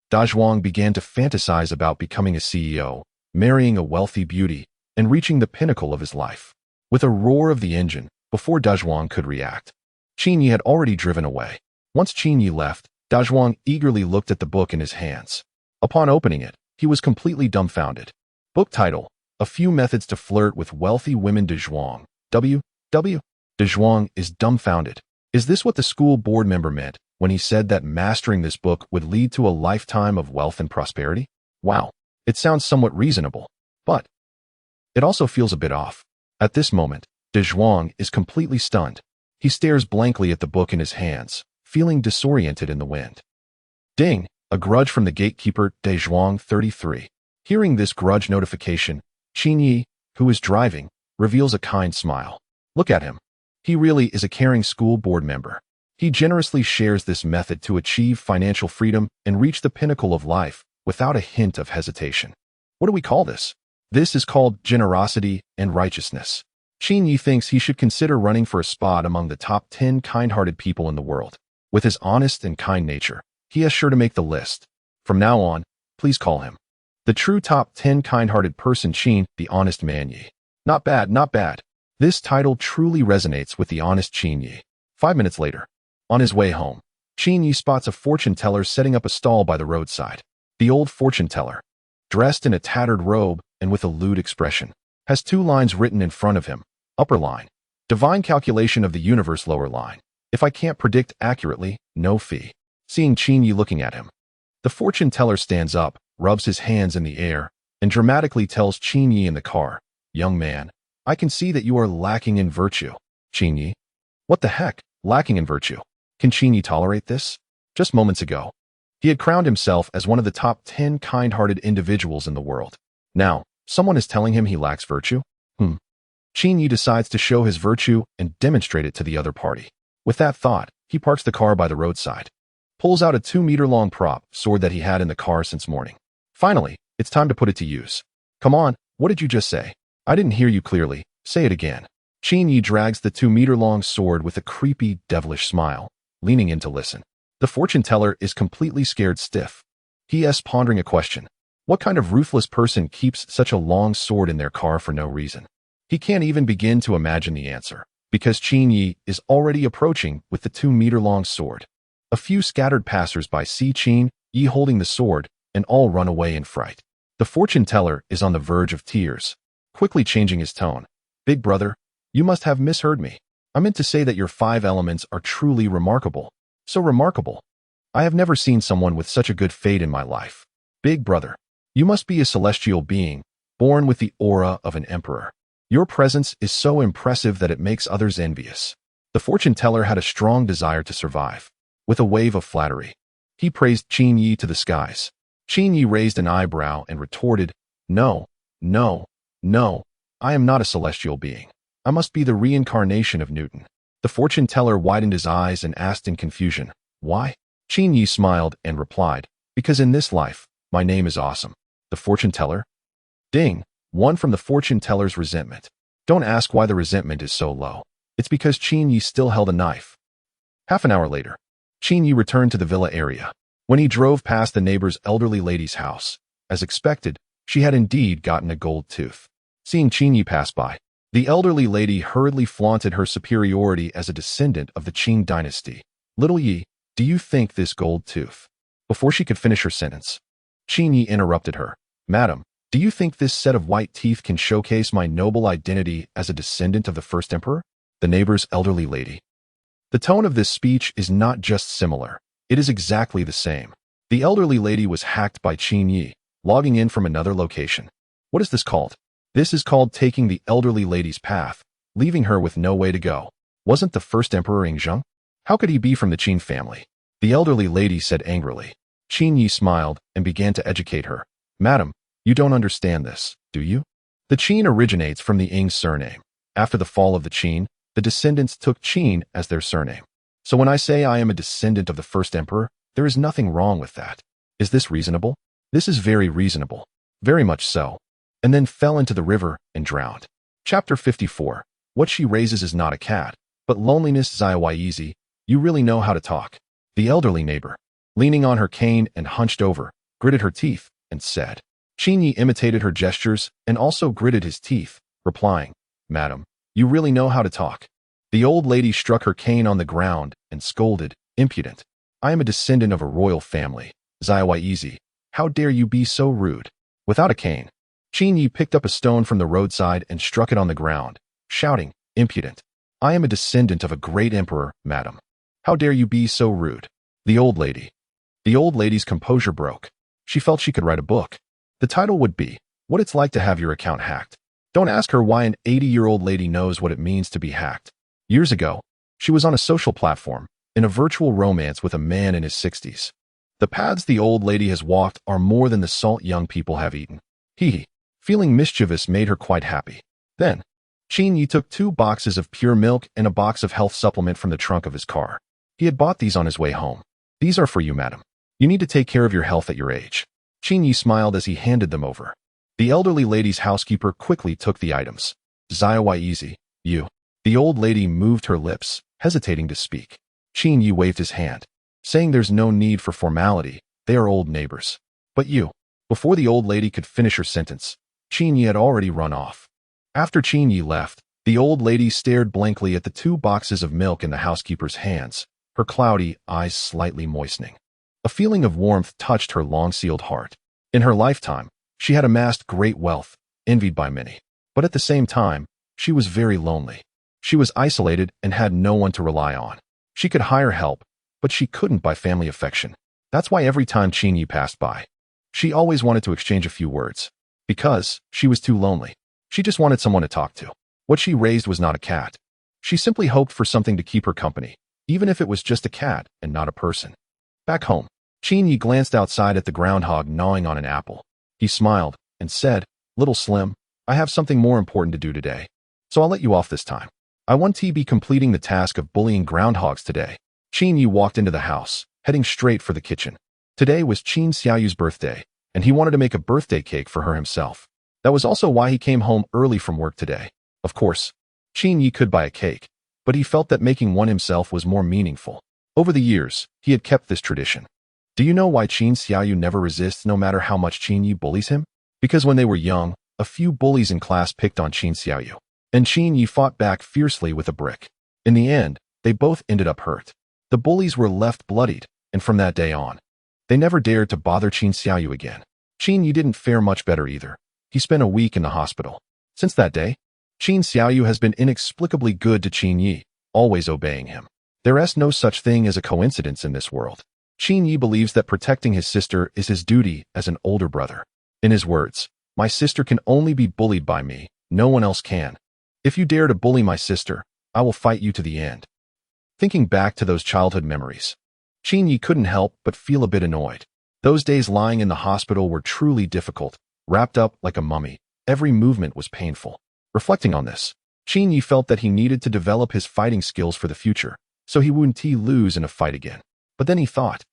Da Zhuang began to fantasize about becoming a CEO, marrying a wealthy beauty, and reaching the pinnacle of his life. With a roar of the engine, before Da Zhuang could react, Qin Ye had already driven away. Once Qin Ye left, Da Zhuang eagerly looked at the book in his hands. Upon opening it, he was completely dumbfounded. Book title, A Few Methods to Flirt with Wealthy Women. Da Zhuang. Da Zhuang is dumbfounded. Is this what the school board member meant when he said that mastering this book would lead to a lifetime of wealth and prosperity? Wow, it sounds somewhat reasonable, but it also feels a bit off. At this moment, Da Zhuang is completely stunned. He stares blankly at the book in his hands, feeling disoriented in the wind. Ding, a grudge from the gatekeeper, Da Zhuang 33. Hearing this grudge notification, Qin Ye, who is driving, reveals a kind smile. Look at him. He really is a caring school board member. He generously shares this method to achieve financial freedom and reach the pinnacle of life without a hint of hesitation. What do we call this? This is called generosity and righteousness. Qin Ye thinks he should consider running for a spot among the top 10 kind-hearted people in the world. With his honest and kind nature, he is sure to make the list. From now on, please call him the true top 10 kind-hearted person, Qin, the honest man Ye. Not bad, not bad. This title truly resonates with the honest Qin Ye. 5 minutes later, on his way home, Qin Ye spots a fortune teller setting up a stall by the roadside. The old fortune teller, dressed in a tattered robe and with a lewd expression, has 2 lines written in front of him. Upper line, Divine calculation of the universe lower line. If I can't predict accurately, no fee. Seeing Qin Yi looking at him, the fortune teller stands up, rubs his hands in the air, and dramatically tells Qin Yi in the car, "Young man, I can see that you are lacking in virtue." Qin Yi? What the heck? Lacking in virtue? Can Qin Yi tolerate this? Just moments ago, he had crowned himself as one of the top 10 kind-hearted individuals in the world. Now, someone is telling him he lacks virtue? Qin Yi decides to show his virtue and demonstrate it to the other party. With that thought, he parks the car by the roadside, pulls out a 2-meter-long prop sword that he had in the car since morning. Finally, it's time to put it to use. Come on, what did you just say? I didn't hear you clearly. Say it again. Qin Yi drags the 2-meter-long sword with a creepy, devilish smile, leaning in to listen. The fortune teller is completely scared stiff. He is pondering a question. What kind of ruthless person keeps such a long sword in their car for no reason? He can't even begin to imagine the answer, because Qin Yi is already approaching with the 2-meter-long sword. A few scattered passers-by see Qin Yi holding the sword, and all run away in fright. The fortune teller is on the verge of tears, quickly changing his tone. "Big brother, you must have misheard me. I meant to say that your 5 elements are truly remarkable. So remarkable. I have never seen someone with such a good fate in my life. Big brother, you must be a celestial being, born with the aura of an emperor. Your presence is so impressive that it makes others envious." The fortune teller had a strong desire to survive. With a wave of flattery, he praised Qin Yi to the skies. Qin Yi raised an eyebrow and retorted, "No, no, no, I am not a celestial being. I must be the reincarnation of Newton." The fortune teller widened his eyes and asked in confusion, "Why?" Qin Yi smiled and replied, "Because in this life, my name is awesome." The fortune teller? Ding! One from the fortune teller's resentment. Don't ask why the resentment is so low. It's because Qin Yi still held a knife. Half an hour later, Qin Yi returned to the villa area. When he drove past the neighbor's elderly lady's house, as expected, she had indeed gotten a gold tooth. Seeing Qin Yi pass by, the elderly lady hurriedly flaunted her superiority as a descendant of the Qing dynasty. "Little Yi, do you think this gold tooth?" Before she could finish her sentence, Qin Yi interrupted her. "Madam, do you think this set of white teeth can showcase my noble identity as a descendant of the first emperor?" The neighbor's elderly lady. The tone of this speech is not just similar, it is exactly the same. The elderly lady was hacked by Qin Yi, logging in from another location. What is this called? This is called taking the elderly lady's path, leaving her with no way to go. Wasn't the first emperor Zheng? How could he be from the Qin family? The elderly lady said angrily. Qin Yi smiled and began to educate her. "Madam, you don't understand this, do you? The Qin originates from the Ing surname. After the fall of the Qin, the descendants took Qin as their surname. So when I say I am a descendant of the first emperor, there is nothing wrong with that. Is this reasonable?" "This is very reasonable. Very much so." And then fell into the river and drowned. Chapter 54. What she raises is not a cat, but loneliness. Sci-Fi. You really know how to talk. The elderly neighbor, leaning on her cane and hunched over, gritted her teeth and said. Qin Yi imitated her gestures and also gritted his teeth, replying, "Madam, you really know how to talk." The old lady struck her cane on the ground and scolded, "Impudent. I am a descendant of a royal family. Sci-Fi. How dare you be so rude?" Without a cane, Qin Yi picked up a stone from the roadside and struck it on the ground, shouting, "Impudent. I am a descendant of a great emperor, madam. How dare you be so rude?" The old lady's composure broke. She felt she could write a book. The title would be, "What It's Like to Have Your Account Hacked." Don't ask her why an 80-year-old lady knows what it means to be hacked. Years ago, she was on a social platform, in a virtual romance with a man in his 60s. The paths the old lady has walked are more than the salt young people have eaten. Feeling mischievous made her quite happy. Then, Qin Yi took 2 boxes of pure milk and a box of health supplement from the trunk of his car. He had bought these on his way home. "These are for you, madam. You need to take care of your health at your age." Qin Yi smiled as he handed them over. The elderly lady's housekeeper quickly took the items. "Sci-Fi. You." The old lady moved her lips, hesitating to speak. Qin Yi waved his hand, saying there's no need for formality, they are old neighbors. "But you." Before the old lady could finish her sentence, Qin Yi had already run off. After Qin Yi left, the old lady stared blankly at the 2 boxes of milk in the housekeeper's hands, her cloudy eyes slightly moistening. A feeling of warmth touched her long-sealed heart. In her lifetime, she had amassed great wealth, envied by many. But at the same time, she was very lonely. She was isolated and had no one to rely on. She could hire help, but she couldn't buy family affection. That's why every time Qin passed by, she always wanted to exchange a few words. Because she was too lonely. She just wanted someone to talk to. What she raised was not a cat. She simply hoped for something to keep her company, even if it was just a cat and not a person. Back home, Qin glanced outside at the groundhog gnawing on an apple. He smiled and said, "Little Slim, I have something more important to do today, so I'll let you off this time. I want to be completing the task of bullying groundhogs today." Qin walked into the house, heading straight for the kitchen. Today was Qin Xiaoyu's birthday, and he wanted to make a birthday cake for her himself. That was also why he came home early from work today. Of course, Qin could buy a cake, but he felt that making one himself was more meaningful. Over the years, he had kept this tradition. Do you know why Qin Xiaoyu never resists no matter how much Qin bullies him? Because when they were young, a few bullies in class picked on Qin Xiaoyu, and Qin fought back fiercely with a brick. In the end, they both ended up hurt. The bullies were left bloodied, and from that day on, they never dared to bother Qin Xiaoyu again. Qin didn't fare much better either. He spent a week in the hospital. Since that day, Qin Xiaoyu has been inexplicably good to Qin, always obeying him. There is no such thing as a coincidence in this world. Qin believes that protecting his sister is his duty as an older brother. In his words, "My sister can only be bullied by me, no one else can. If you dare to bully my sister, I will fight you to the end." Thinking back to those childhood memories, Qin couldn't help but feel a bit annoyed. Those days lying in the hospital were truly difficult. Wrapped up like a mummy, every movement was painful. Reflecting on this, Qin felt that he needed to develop his fighting skills for the future, so he wouldn't lose in a fight again. But then he thought,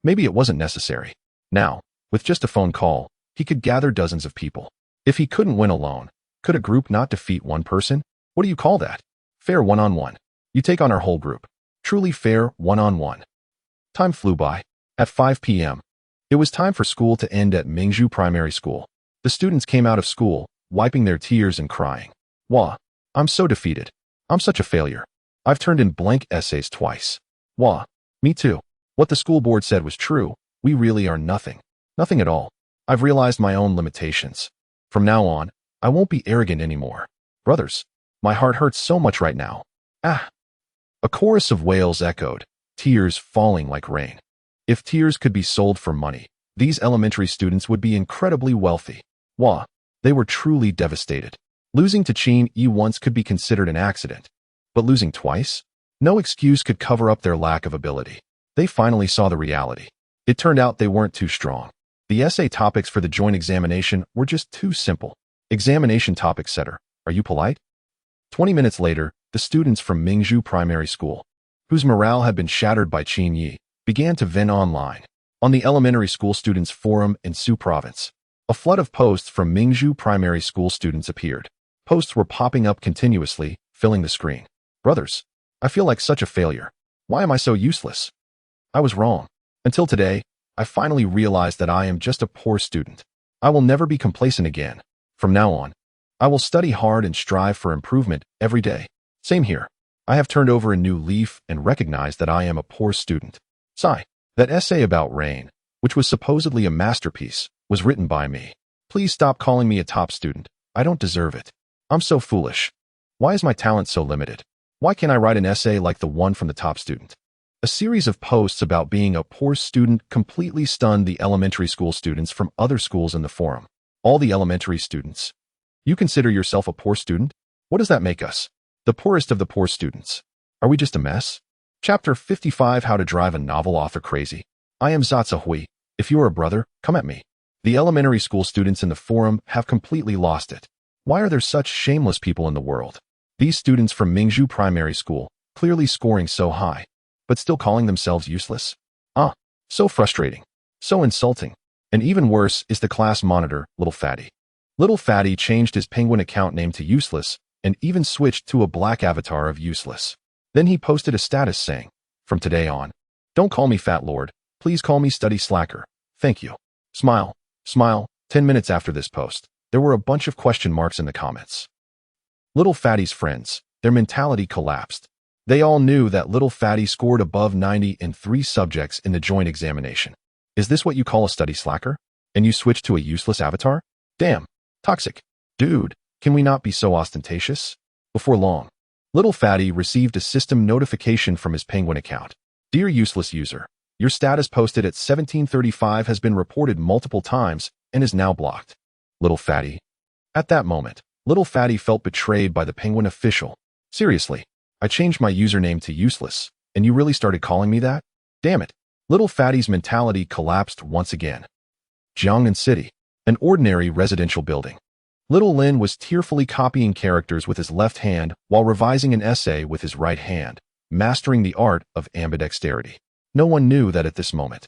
maybe it wasn't necessary. Now, with just a phone call, he could gather dozens of people. If he couldn't win alone, could a group not defeat one person? What do you call that? Fair one-on-one. You take on our whole group. Truly fair one-on-one. Time flew by. At 5 p.m., it was time for school to end at Mingzhu Primary School. The students came out of school, wiping their tears and crying. "Wah, I'm so defeated. I'm such a failure. I've turned in blank essays twice. Wah, me too. What the school board said was true. We really are nothing. Nothing at all. I've realized my own limitations. From now on, I won't be arrogant anymore. Brothers, my heart hurts so much right now. Ah." A chorus of wails echoed, tears falling like rain. If tears could be sold for money, these elementary students would be incredibly wealthy. Wah, they were truly devastated. Losing to Qin once could be considered an accident, but losing twice? No excuse could cover up their lack of ability. They finally saw the reality. It turned out they weren't too strong. The essay topics for the joint examination were just too simple. Examination topic setter, are you polite? 20 minutes later, the students from Mingzhu Primary School, whose morale had been shattered by Qin began to vent online. On the elementary school students' forum in Su Province, a flood of posts from Mingzhu Primary School students appeared. Posts were popping up continuously, filling the screen. Brothers, I feel like such a failure. Why am I so useless? I was wrong. Until today, I finally realized that I am just a poor student. I will never be complacent again. From now on, I will study hard and strive for improvement every day. Same here. I have turned over a new leaf and recognized that I am a poor student. Sigh. That essay about rain, which was supposedly a masterpiece, was written by me. Please stop calling me a top student. I don't deserve it. I'm so foolish. Why is my talent so limited? Why can't I write an essay like the one from the top student? A series of posts about being a poor student completely stunned the elementary school students from other schools in the forum. All the elementary students. You consider yourself a poor student? What does that make us? The poorest of the poor students. Are we just a mess? Chapter 55, How to Drive a Novel Author Crazy. I am Zatsa Hui. If you are a brother, come at me. The elementary school students in the forum have completely lost it. Why are there such shameless people in the world? These students from Mingzhu Primary School, clearly scoring so high, but still calling themselves useless? Ah, so frustrating. So insulting. And even worse is the class monitor, Little Fatty. Little Fatty changed his penguin account name to Useless and even switched to a black avatar of Useless. Then he posted a status saying, "From today on, don't call me Fat Lord, please call me Study Slacker. Thank you." Smile, smile. 10 minutes after this post, there were a bunch of question marks in the comments. Little Fatty's friends, their mentality collapsed. They all knew that Little Fatty scored above 90 in 3 subjects in the joint examination. Is this what you call a study slacker? And you switched to a useless avatar? Damn, toxic. Dude, can we not be so ostentatious? Before long, Little Fatty received a system notification from his Penguin account. Dear useless user, your status posted at 17:35 has been reported multiple times and is now blocked. Little Fatty. At that moment, Little Fatty felt betrayed by the Penguin official. Seriously, I changed my username to useless, and you really started calling me that? Damn it. Little Fatty's mentality collapsed once again. Jiangnan City, an ordinary residential building. Little Lin was tearfully copying characters with his left hand while revising an essay with his right hand, mastering the art of ambidexterity. No one knew that at this moment.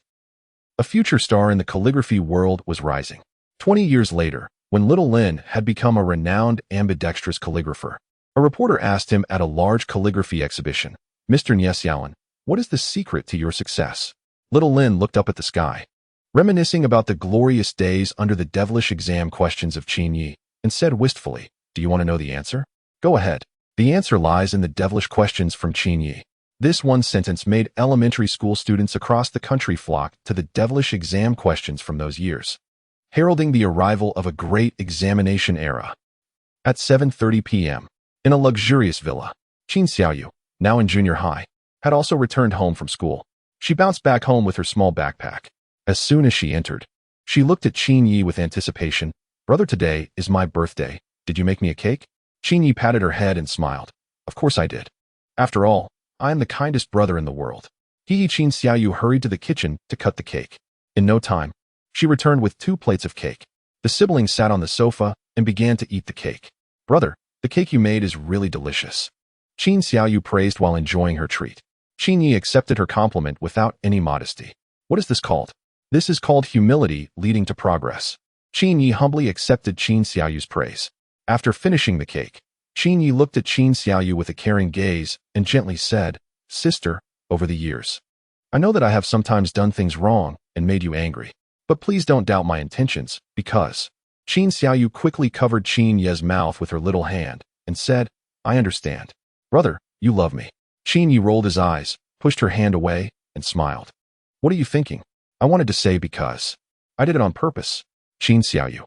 A future star in the calligraphy world was rising. 20 years later, when Little Lin had become a renowned ambidextrous calligrapher, a reporter asked him at a large calligraphy exhibition, Mr. Nyesialan, what is the secret to your success? Little Lin looked up at the sky, reminiscing about the glorious days under the devilish exam questions of Qin Yi, and said wistfully, do you want to know the answer? Go ahead. The answer lies in the devilish questions from Qin Yi. This one sentence made elementary school students across the country flock to the devilish exam questions from those years, heralding the arrival of a great examination era. At 7:30 p.m., in a luxurious villa, Qin Xiaoyu, now in junior high, had also returned home from school. She bounced back home with her small backpack. As soon as she entered, she looked at Qin Yi with anticipation. Brother, today is my birthday. Did you make me a cake? Qin Yi patted her head and smiled. Of course I did. After all, I am the kindest brother in the world. Qin Xiaoyu hurried to the kitchen to cut the cake. In no time, she returned with 2 plates of cake. The siblings sat on the sofa and began to eat the cake. Brother, the cake you made is really delicious. Qin Xiaoyu praised while enjoying her treat. Qin Yi accepted her compliment without any modesty. What is this called? This is called humility leading to progress. Qin Yi humbly accepted Qin Xiaoyu's praise. After finishing the cake, Qin Yi looked at Qin Xiaoyu with a caring gaze and gently said, Sister, over the years, I know that I have sometimes done things wrong and made you angry, but please don't doubt my intentions, because Qin Xiaoyu quickly covered Qin Ye's mouth with her little hand and said, I understand. Brother, you love me. Qin Yi rolled his eyes, pushed her hand away, and smiled. What are you thinking? I wanted to say because I did it on purpose. Qin Xiaoyu.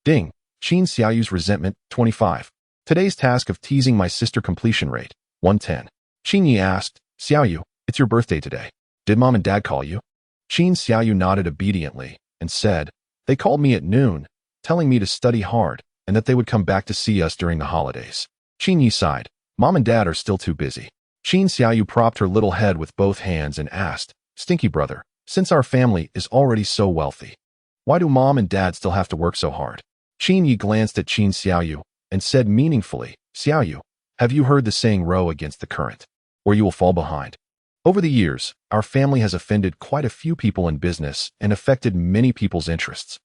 Ding. Qin Xiaoyu's resentment, 25. Today's task of teasing my sister completion rate, 110. Qin Yi asked, Xiaoyu, it's your birthday today. Did mom and dad call you? Qin Xiaoyu nodded obediently and said, they called me at noon, telling me to study hard and that they would come back to see us during the holidays. Qin Yi sighed. Mom and dad are still too busy. Qin Xiaoyu propped her little head with both hands and asked, Stinky brother, since our family is already so wealthy, why do mom and dad still have to work so hard? Qin Yi glanced at Qin Xiaoyu and said meaningfully, Xiaoyu, have you heard the saying row against the current, or you will fall behind? Over the years, our family has offended quite a few people in business and affected many people's interests.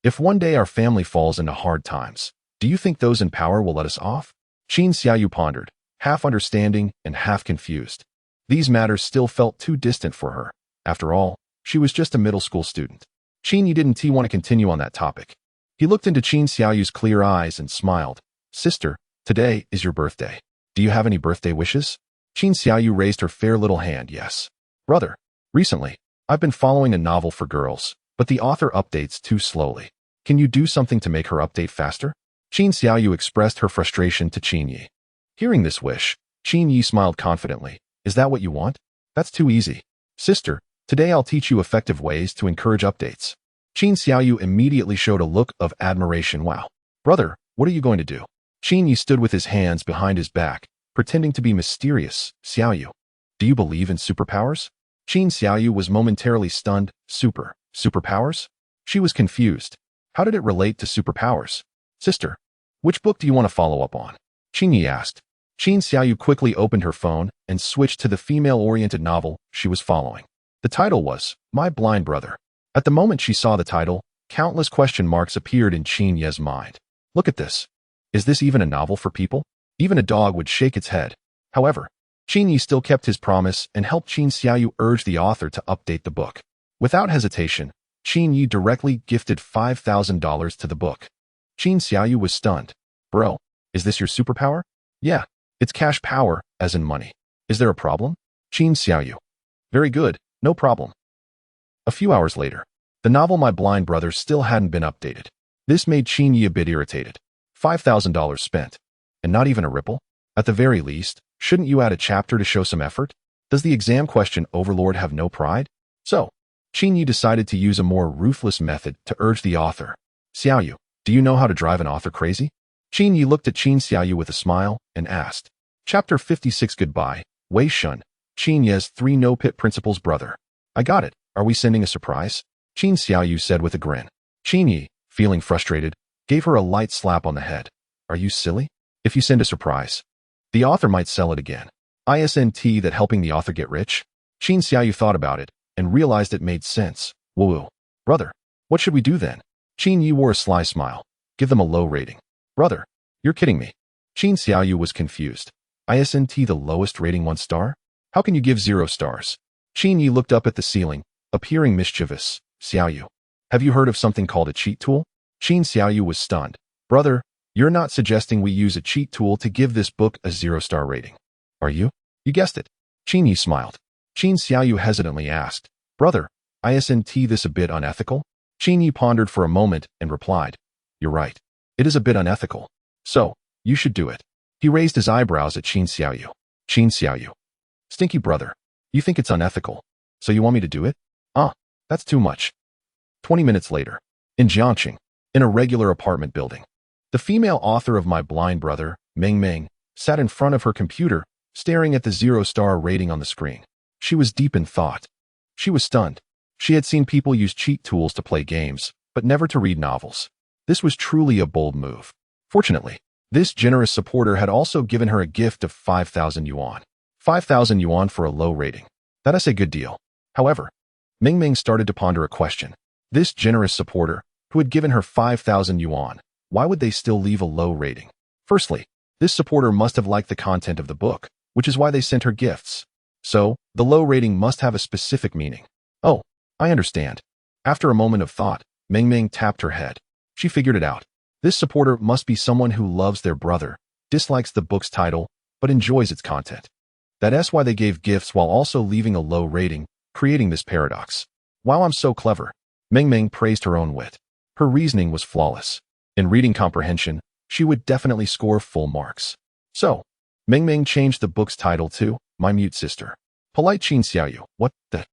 If one day our family falls into hard times, do you think those in power will let us off? Qin Xiaoyu pondered, half understanding and half confused. These matters still felt too distant for her. After all, she was just a middle school student. Qin Yi didn't want to continue on that topic. He looked into Qin Xiaoyu's clear eyes and smiled. Sister, today is your birthday. Do you have any birthday wishes? Qin Xiaoyu raised her fair little hand. Yes. Brother, recently, I've been following a novel for girls, but the author updates too slowly. Can you do something to make her update faster? Qin Xiaoyu expressed her frustration to Qin Yi. Hearing this wish, Qin Yi smiled confidently. Is that what you want? That's too easy. Sister, today I'll teach you effective ways to encourage updates. Qin Xiaoyu immediately showed a look of admiration. Wow. Brother, what are you going to do? Qin Yi stood with his hands behind his back, pretending to be mysterious. Xiaoyu, do you believe in superpowers? Qin Xiaoyu was momentarily stunned. Superpowers? She was confused. How did it relate to superpowers? Sister, which book do you want to follow up on? Qin Yi asked. Qin Xiaoyu quickly opened her phone and switched to the female-oriented novel she was following. The title was My Blind Brother. At the moment she saw the title, countless question marks appeared in Qin Ye's mind. Look at this. Is this even a novel for people? Even a dog would shake its head. However, Qin Yi still kept his promise and helped Qin Xiaoyu urge the author to update the book. Without hesitation, Qin Yi directly gifted $5,000 to the book. Qin Xiaoyu was stunned. Bro, is this your superpower? Yeah, it's cash power, as in money. Is there a problem? Qin Xiaoyu. Very good, no problem. A few hours later, the novel My Blind Brother still hadn't been updated. This made Qin Yi a bit irritated. $5,000 spent. And not even a ripple? At the very least, shouldn't you add a chapter to show some effort? Does the exam question overlord have no pride? So, Qin Yi decided to use a more ruthless method to urge the author. Xiaoyu, do you know how to drive an author crazy? Qin Yi looked at Qin Xiaoyu with a smile and asked. Chapter 56 Goodbye, Wei Shun, Qin Ye's 3 no-pit principles brother. I got it. Are we sending a surprise? Qin Xiaoyu said with a grin. Qin Yi, feeling frustrated, gave her a light slap on the head. Are you silly? If you send a surprise, the author might sell it again. Isn't that helping the author get rich? Qin Xiaoyu thought about it and realized it made sense. Woo. Brother, what should we do then? Qin Yi wore a sly smile. Give them a low rating. Brother, you're kidding me. Qin Xiaoyu was confused. Isn't the lowest rating 1 star? How can you give 0 stars? Qin Yi looked up at the ceiling, appearing mischievous. Xiaoyu, have you heard of something called a cheat tool? Qin Xiaoyu was stunned. Brother, you're not suggesting we use a cheat tool to give this book a 0-star rating, are you? You guessed it. Qin Yi smiled. Qin Xiaoyu hesitantly asked, Brother, isn't this a bit unethical? Qin Yi pondered for a moment and replied, You're right. It is a bit unethical. So, you should do it. He raised his eyebrows at Qin Xiaoyu. Qin Xiaoyu. Stinky brother. You think it's unethical. So you want me to do it? That's too much. 20 minutes later. In Jiangqing, in a regular apartment building. The female author of My Blind Brother, Meng Meng, sat in front of her computer, staring at the 0-star rating on the screen. She was deep in thought. She was stunned. She had seen people use cheat tools to play games, but never to read novels. This was truly a bold move. Fortunately, this generous supporter had also given her a gift of 5,000 yuan. 5,000 yuan for a low rating. That is a good deal. However, Meng Meng started to ponder a question. This generous supporter, who had given her 5,000 yuan, why would they still leave a low rating? Firstly, this supporter must have liked the content of the book, which is why they sent her gifts. So, the low rating must have a specific meaning. Oh, I understand. After a moment of thought, Meng Meng tapped her head. She figured it out. This supporter must be someone who loves their brother, dislikes the book's title, but enjoys its content. That's why they gave gifts while also leaving a low rating, creating this paradox. Wow, I'm so clever. Meng Meng praised her own wit. Her reasoning was flawless. In reading comprehension, she would definitely score full marks. So, Meng Meng changed the book's title to My Mute Sister. Polite Qin Xiaoyu, what the?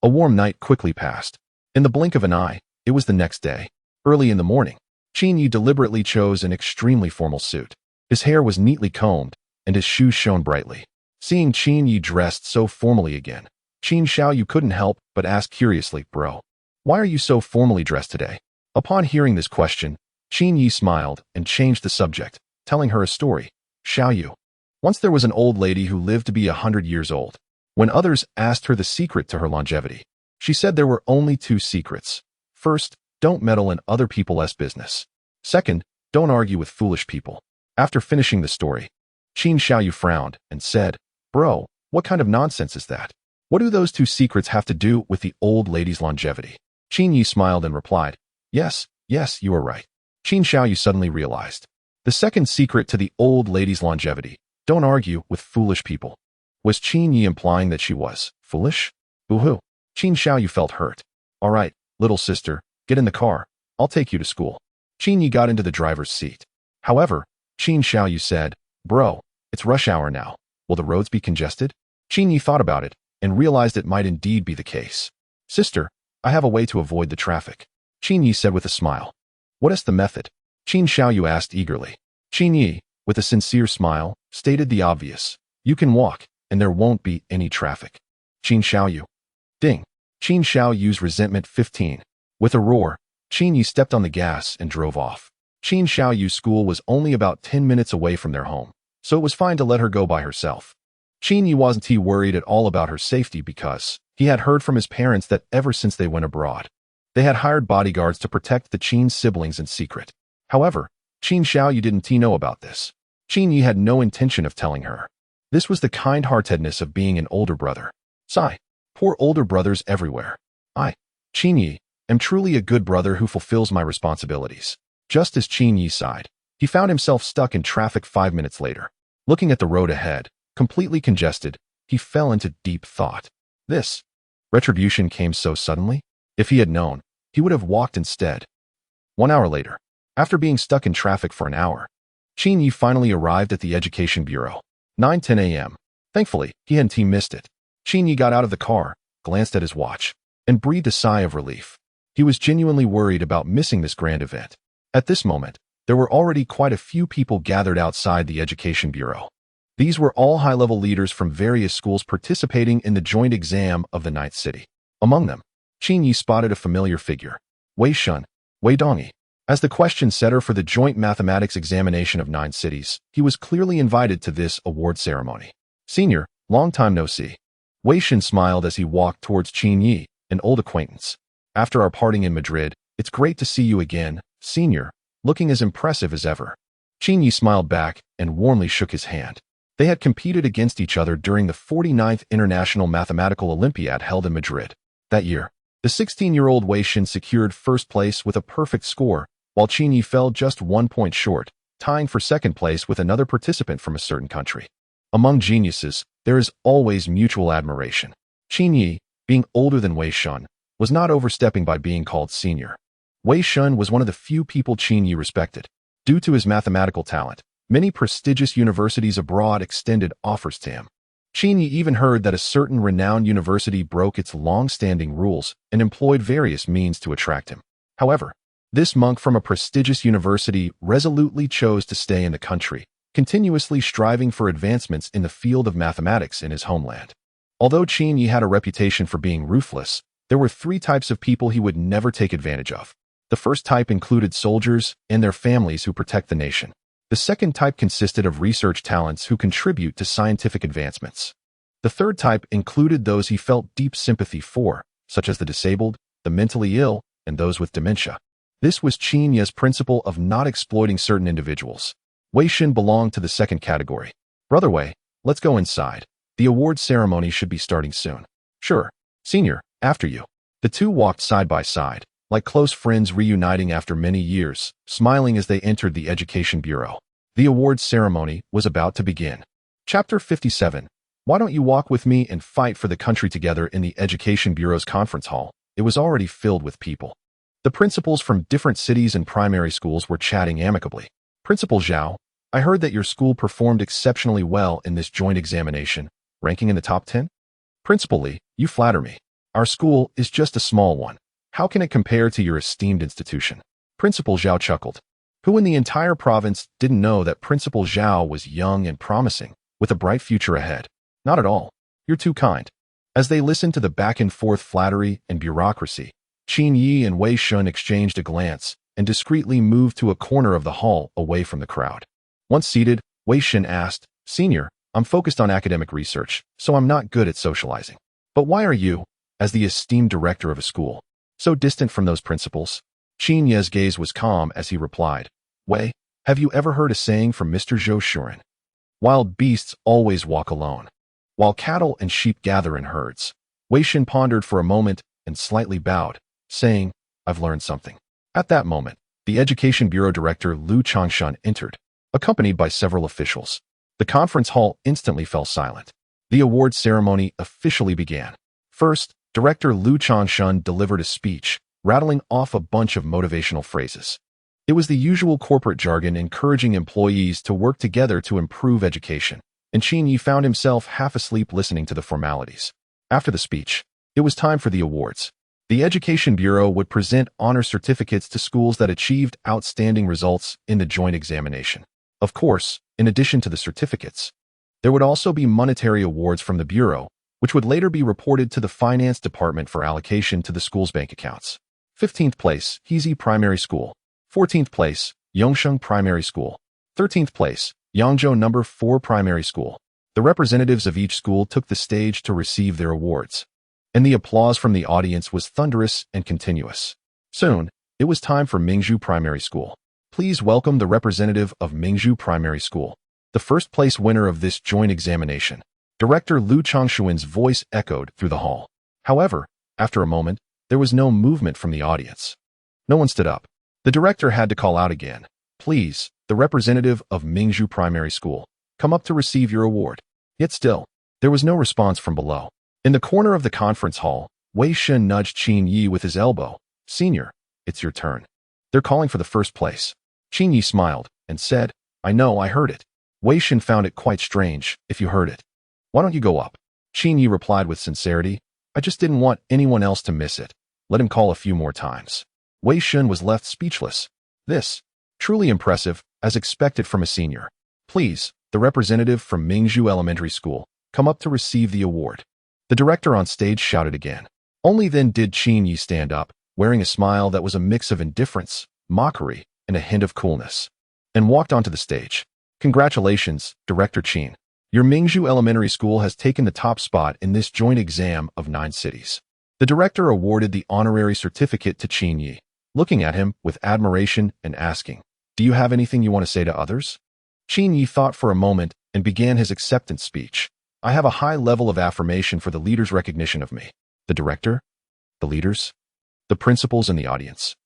A warm night quickly passed. In the blink of an eye, it was the next day. Early in the morning, Qin Yi deliberately chose an extremely formal suit. His hair was neatly combed, and his shoes shone brightly. Seeing Qin Yi dressed so formally again, Qin Xiaoyu couldn't help but ask curiously, Bro, why are you so formally dressed today? Upon hearing this question, Qin Yi smiled and changed the subject, telling her a story. Xiaoyu. Once there was an old lady who lived to be 100 years old. When others asked her the secret to her longevity, she said there were only 2 secrets. First, don't meddle in other people's business. Second, don't argue with foolish people. After finishing the story, Qin Xiaoyu frowned and said, Bro, what kind of nonsense is that? What do those 2 secrets have to do with the old lady's longevity? Qin Yi smiled and replied, Yes, you are right. Qin Xiaoyu suddenly realized. The second secret to the old lady's longevity, don't argue with foolish people. Was Qin Yi implying that she was foolish? Boo-hoo. Qin Xiaoyu felt hurt. All right, little sister, get in the car. I'll take you to school. Qin Yi got into the driver's seat. However, Qin Xiaoyu said, Bro, it's rush hour now. Will the roads be congested? Qin Yi thought about it and realized it might indeed be the case. Sister, I have a way to avoid the traffic. Qin Yi said with a smile. What is the method? Qin Xiaoyu asked eagerly. Qin Yi, with a sincere smile, stated the obvious. You can walk, and there won't be any traffic. Qin Xiaoyu. Ding. Qin Xiaoyu's resentment 15. With a roar, Qin Yi stepped on the gas and drove off. Qin Xiaoyu's school was only about 10 minutes away from their home, so it was fine to let her go by herself. Qin Yi wasn't worried at all about her safety because he had heard from his parents that ever since they went abroad, they had hired bodyguards to protect the Qin siblings in secret. However, Qin Xiaoyu didn't know about this. Qin Yi had no intention of telling her. This was the kind-heartedness of being an older brother. Sigh. Poor older brothers everywhere. I, Qin Yi, am truly a good brother who fulfills my responsibilities. Just as Qin Yi sighed, he found himself stuck in traffic 5 minutes later. Looking at the road ahead, completely congested, he fell into deep thought. This retribution came so suddenly. If he had known, he would have walked instead. 1 hour later, after being stuck in traffic for an hour, Qin Yi finally arrived at the Education Bureau. 9:10 a.m. Thankfully, he and team missed it. Qin Yi got out of the car, glanced at his watch, and breathed a sigh of relief. He was genuinely worried about missing this grand event. At this moment, there were already quite a few people gathered outside the Education Bureau. These were all high-level leaders from various schools participating in the joint exam of the Ninth City. Among them, Qin Yi spotted a familiar figure, Wei Shun, Wei Dongyi. As the question setter for the joint mathematics examination of 9 cities, he was clearly invited to this award ceremony. Senior, long time no see. Wei Shun smiled as he walked towards Qin Yi, an old acquaintance. After our parting in Madrid, it's great to see you again, Senior, looking as impressive as ever. Qin Yi smiled back and warmly shook his hand. They had competed against each other during the 49th International Mathematical Olympiad held in Madrid. That year, the 16-year-old Wei Shun secured first place with a perfect score, while Qin Yi fell just 1 point short, tying for second place with another participant from a certain country. Among geniuses, there is always mutual admiration. Qin Yi, being older than Wei Shun, was not overstepping by being called senior. Wei Shun was one of the few people Qin Yi respected. Due to his mathematical talent, many prestigious universities abroad extended offers to him. Qin Yi even heard that a certain renowned university broke its long-standing rules and employed various means to attract him. However, this monk from a prestigious university resolutely chose to stay in the country, continuously striving for advancements in the field of mathematics in his homeland. Although Qin Yi had a reputation for being ruthless, there were 3 types of people he would never take advantage of. The first type included soldiers and their families who protect the nation. The second type consisted of research talents who contribute to scientific advancements. The third type included those he felt deep sympathy for, such as the disabled, the mentally ill, and those with dementia. This was Qin Yi's principle of not exploiting certain individuals. Wei Shun belonged to the second category. Brother Wei, let's go inside. The award ceremony should be starting soon. Sure, Senior, after you. The two walked side by side, like close friends reuniting after many years, smiling as they entered the Education Bureau. The awards ceremony was about to begin. Chapter 57. Why don't you walk with me and fight for the country together in the Education Bureau's conference hall? It was already filled with people. The principals from different cities and primary schools were chatting amicably. Principal Zhao, I heard that your school performed exceptionally well in this joint examination, ranking in the top 10? Principal Li, you flatter me. Our school is just a small one. How can it compare to your esteemed institution? Principal Zhao chuckled. Who in the entire province didn't know that Principal Zhao was young and promising, with a bright future ahead? Not at all. You're too kind. As they listened to the back-and-forth flattery and bureaucracy, Qin Yi and Wei Shun exchanged a glance and discreetly moved to a corner of the hall away from the crowd. Once seated, Wei Shun asked, Senior, I'm focused on academic research, so I'm not good at socializing. But why are you, as the esteemed director of a school, so distant from those principals? Qin Yi's gaze was calm as he replied, Wei, have you ever heard a saying from Mr. Zhou Shuren? Wild beasts always walk alone, while cattle and sheep gather in herds. Wei Shun pondered for a moment and slightly bowed, saying, I've learned something. At that moment, the Education Bureau Director Lu Changshan entered, accompanied by several officials. The conference hall instantly fell silent. The award ceremony officially began. First, Director Lu Changshan delivered a speech, rattling off a bunch of motivational phrases. It was the usual corporate jargon encouraging employees to work together to improve education, and Qin Yi found himself half asleep listening to the formalities. After the speech, it was time for the awards. The Education Bureau would present honor certificates to schools that achieved outstanding results in the joint examination. Of course, in addition to the certificates, there would also be monetary awards from the Bureau, which would later be reported to the Finance Department for allocation to the school's bank accounts. 15th place, Hezy Primary School. 14th place, Yongsheng Primary School. 13th place, Yangzhou No. 4 Primary School. The representatives of each school took the stage to receive their awards, and the applause from the audience was thunderous and continuous. Soon, it was time for Mingzhu Primary School. Please welcome the representative of Mingzhu Primary School, the first place winner of this joint examination. Director Lu Changshuan's voice echoed through the hall. However, after a moment, there was no movement from the audience. No one stood up. The director had to call out again. Please, the representative of Mingzhu Primary School, come up to receive your award. Yet still, there was no response from below. In the corner of the conference hall, Wei Shun nudged Qin Yi with his elbow. Senior, it's your turn. They're calling for the first place. Qin Yi smiled and said, I know, I heard it. Wei Shen found it quite strange, if you heard it. Why don't you go up? Qin Yi replied with sincerity. I just didn't want anyone else to miss it. Let him call a few more times. Wei Shen was left speechless. This, truly impressive, as expected from a senior. Please, the representative from Mingzhu Elementary School, come up to receive the award. The director on stage shouted again. Only then did Qin Yi stand up, wearing a smile that was a mix of indifference, mockery, and a hint of coolness, and walked onto the stage. Congratulations, Director Qin. Your Mingzhu Elementary School has taken the top spot in this joint exam of 9 cities. The director awarded the honorary certificate to Qin Yi, looking at him with admiration and asking, Do you have anything you want to say to others? Qin Yi thought for a moment and began his acceptance speech. I have a high level of affirmation for the leaders' recognition of me. The director? The leaders? The principals and the audience.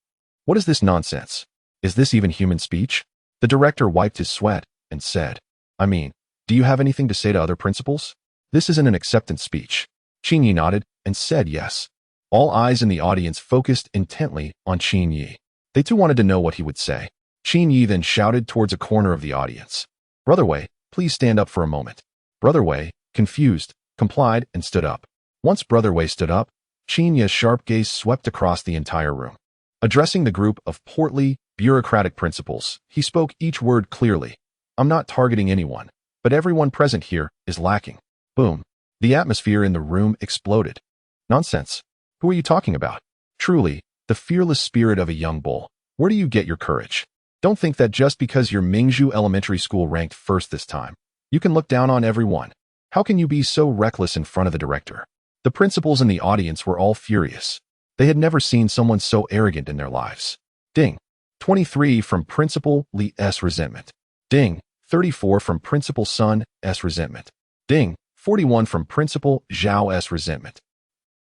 What is this nonsense? Is this even human speech? The director wiped his sweat and said, I mean, do you have anything to say to other principals? This isn't an acceptance speech. Qin Yi nodded and said yes. All eyes in the audience focused intently on Qin Yi. They too wanted to know what he would say. Qin Yi then shouted towards a corner of the audience. Brother Wei, please stand up for a moment. Brother Wei, confused, complied and stood up. Once Brother Wei stood up, Qin Yi's sharp gaze swept across the entire room. Addressing the group of portly, bureaucratic principals, he spoke each word clearly. I'm not targeting anyone, but everyone present here is lacking. Boom. The atmosphere in the room exploded. Nonsense. Who are you talking about? Truly, the fearless spirit of a young bull. Where do you get your courage? Don't think that just because your Mingzhu Elementary School ranked first this time, you can look down on everyone. How can you be so reckless in front of the director? The principals in the audience were all furious. They had never seen someone so arrogant in their lives. Ding. 23 from Principal Li S. Resentment. Ding. 34 from Principal Sun S. Resentment. Ding. 41 from Principal Zhao S. Resentment.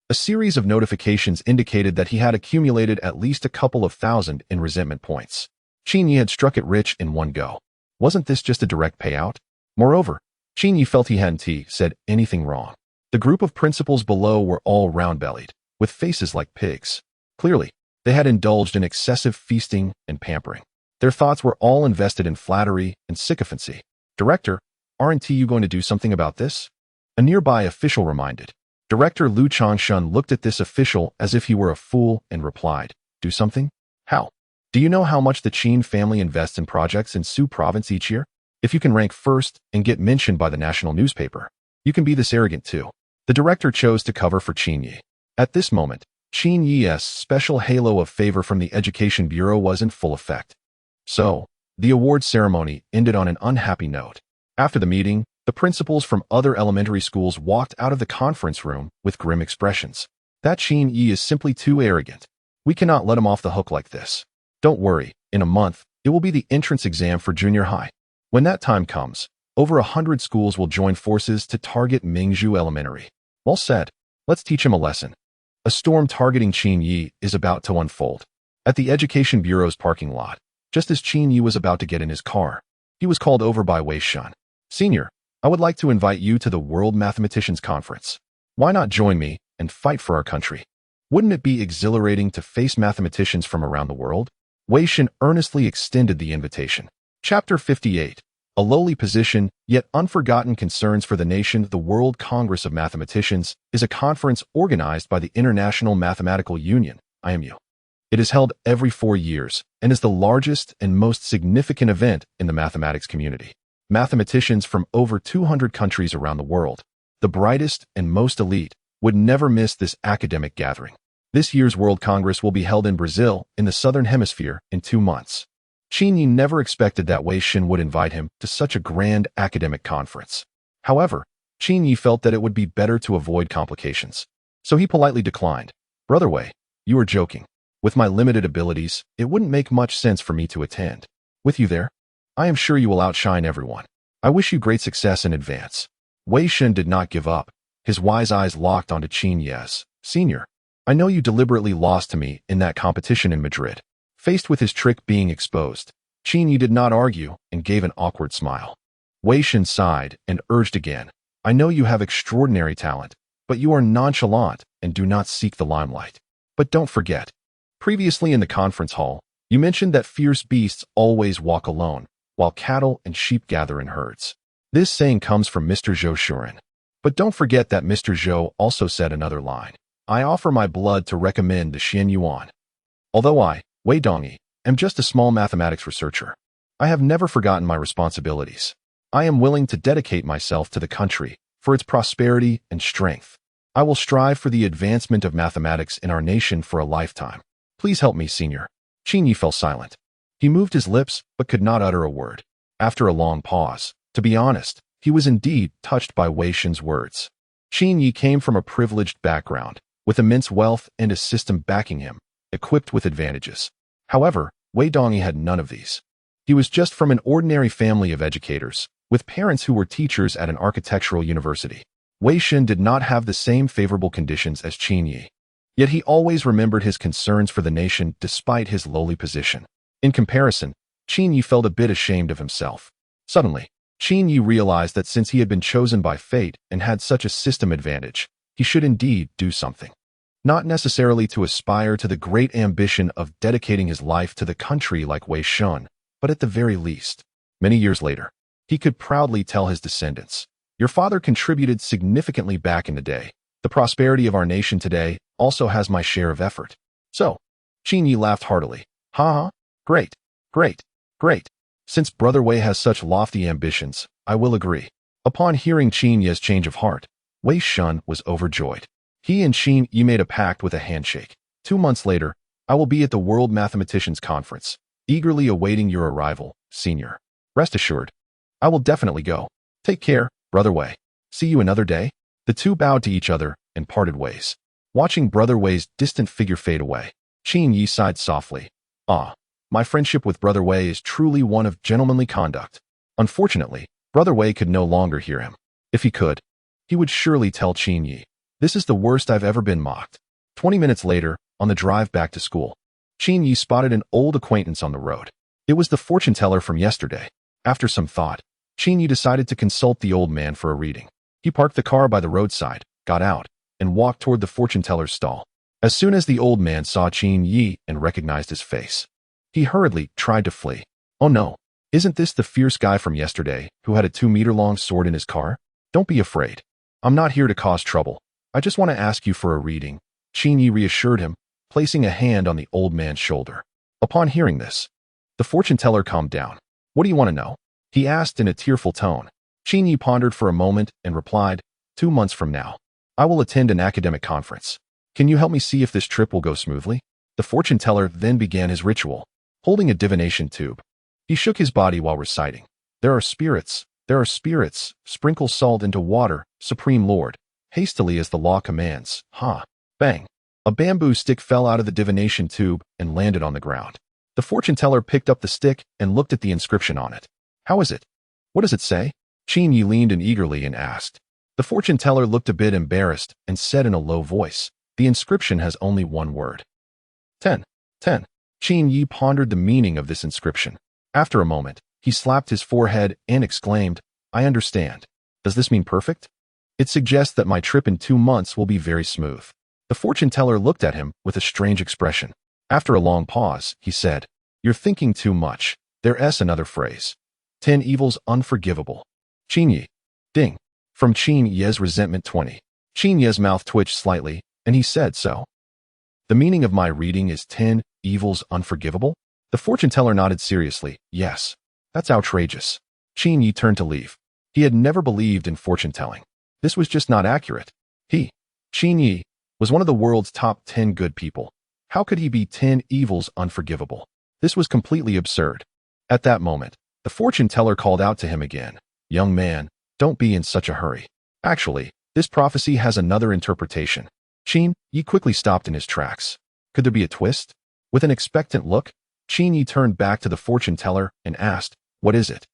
A series of notifications indicated that he had accumulated at least a couple of thousand in resentment points. Qin Yi had struck it rich in one go. Wasn't this just a direct payout? Moreover, Qin Yi felt he hadn't said anything wrong. The group of principals below were all round-bellied, with faces like pigs. Clearly, they had indulged in excessive feasting and pampering. Their thoughts were all invested in flattery and sycophancy. Director, aren't you going to do something about this? A nearby official reminded. Director Lu Changshun looked at this official as if he were a fool and replied, Do something? How? Do you know how much the Qin family invests in projects in Su province each year? If you can rank first and get mentioned by the national newspaper, you can be this arrogant too. The director chose to cover for Qin Yi. At this moment, Qin Yi's special halo of favor from the Education Bureau was in full effect. So, the award ceremony ended on an unhappy note. After the meeting, the principals from other elementary schools walked out of the conference room with grim expressions. That Qin Yi is simply too arrogant. We cannot let him off the hook like this. Don't worry, in a month, it will be the entrance exam for junior high. When that time comes, over 100 schools will join forces to target Mingzhu Elementary. Well said. Let's teach him a lesson. A storm targeting Qin Yi is about to unfold. At the Education Bureau's parking lot, just as Qin Yi was about to get in his car, he was called over by Wei Shen. Senior, I would like to invite you to the World Mathematicians Conference. Why not join me and fight for our country? Wouldn't it be exhilarating to face mathematicians from around the world? Wei Shen earnestly extended the invitation. Chapter 58. A lowly position, yet unforgotten concerns for the nation. The World Congress of Mathematicians is a conference organized by the International Mathematical Union, IMU. It is held every 4 years and is the largest and most significant event in the mathematics community. Mathematicians from over 200 countries around the world, the brightest and most elite, would never miss this academic gathering. This year's World Congress will be held in Brazil in the Southern Hemisphere in 2 months. Qin Yi never expected that Wei Shen would invite him to such a grand academic conference. However, Qin Yi felt that it would be better to avoid complications. So he politely declined. Brother Wei, you are joking. With my limited abilities, it wouldn't make much sense for me to attend. With you there, I am sure you will outshine everyone. I wish you great success in advance. Wei Shen did not give up. His wise eyes locked onto Qin Yi's. Senior, I know you deliberately lost to me in that competition in Madrid. Faced with his trick being exposed, Qin Yi did not argue and gave an awkward smile. Wei Shen sighed and urged again. I know you have extraordinary talent, but you are nonchalant and do not seek the limelight. But don't forget, previously in the conference hall, you mentioned that fierce beasts always walk alone. while cattle and sheep gather in herds. This saying comes from Mr. Zhou Shuren. But don't forget that Mr. Zhou also said another line. I offer my blood to recommend the Xian Yuan. Although I, Wei Dongyi, am just a small mathematics researcher, I have never forgotten my responsibilities. I am willing to dedicate myself to the country for its prosperity and strength. I will strive for the advancement of mathematics in our nation for a lifetime. Please help me, Senior. Qin Yi fell silent. He moved his lips but could not utter a word. After a long pause, to be honest, he was indeed touched by Wei Shen's words. Qin Yi came from a privileged background, with immense wealth and a system backing him, equipped with advantages. However, Wei Dongyi had none of these. He was just from an ordinary family of educators, with parents who were teachers at an architectural university. Wei Shen did not have the same favorable conditions as Qin Yi. Yet he always remembered his concerns for the nation despite his lowly position. In comparison, Qin Yi felt a bit ashamed of himself. Suddenly, Qin Yi realized that since he had been chosen by fate and had such a system advantage, he should indeed do something. Not necessarily to aspire to the great ambition of dedicating his life to the country like Wei Shen, but at the very least, many years later, he could proudly tell his descendants, your father contributed significantly back in the day. The prosperity of our nation today also has my share of effort. So, Qin Yi laughed heartily. Ha ha, great, great, great. Since Brother Wei has such lofty ambitions, I will agree. Upon hearing Qin Yi's change of heart, Wei Shen was overjoyed. He and Qin Yi made a pact with a handshake. 2 months later, I will be at the World Mathematicians Conference, eagerly awaiting your arrival, Senior. Rest assured, I will definitely go. Take care, Brother Wei. See you another day. The two bowed to each other and parted ways. Watching Brother Wei's distant figure fade away, Qin Yi sighed softly. Ah, my friendship with Brother Wei is truly one of gentlemanly conduct. Unfortunately, Brother Wei could no longer hear him. If he could, he would surely tell Qin Yi, this is the worst I've ever been mocked. 20 minutes later, on the drive back to school, Qin Yi spotted an old acquaintance on the road. It was the fortune teller from yesterday. After some thought, Qin Yi decided to consult the old man for a reading. He parked the car by the roadside, got out, and walked toward the fortune teller's stall. As soon as the old man saw Qin Yi and recognized his face, he hurriedly tried to flee. Oh no, isn't this the fierce guy from yesterday who had a 2-meter-long sword in his car? Don't be afraid. I'm not here to cause trouble. I just want to ask you for a reading, Qin Yi reassured him, placing a hand on the old man's shoulder. Upon hearing this, the fortune teller calmed down. What do you want to know? He asked in a tearful tone. Qin Yi pondered for a moment and replied, 2 months from now, I will attend an academic conference. Can you help me see if this trip will go smoothly? The fortune teller then began his ritual, holding a divination tube. He shook his body while reciting, there are spirits, sprinkle salt into water, Supreme Lord, hastily as the law commands. Ha! Bang! A bamboo stick fell out of the divination tube and landed on the ground. The fortune teller picked up the stick and looked at the inscription on it. How is it? What does it say? Qin Yi leaned in eagerly and asked. The fortune teller looked a bit embarrassed and said in a low voice, the inscription has only one word. 10. 10. Qin Yi pondered the meaning of this inscription. After a moment, he slapped his forehead and exclaimed, I understand. Does this mean perfect? It suggests that my trip in 2 months will be very smooth. The fortune teller looked at him with a strange expression. After a long pause, he said, you're thinking too much. There's another phrase. 10 evils unforgivable. Qin Yi. Ding. From Qin Yi's resentment 20. Qin Yi's mouth twitched slightly, and he said so. The meaning of my reading is 10 evils unforgivable? The fortune teller nodded seriously. Yes. That's outrageous. Qin Yi turned to leave. He had never believed in fortune telling. This was just not accurate. He, Qin Yi, was one of the world's top 10 good people. How could he be 10 evils unforgivable? This was completely absurd. At that moment, the fortune teller called out to him again. Young man, don't be in such a hurry. Actually, this prophecy has another interpretation. Qin Yi quickly stopped in his tracks. Could there be a twist? With an expectant look, Qin Yi turned back to the fortune teller and asked, what is it?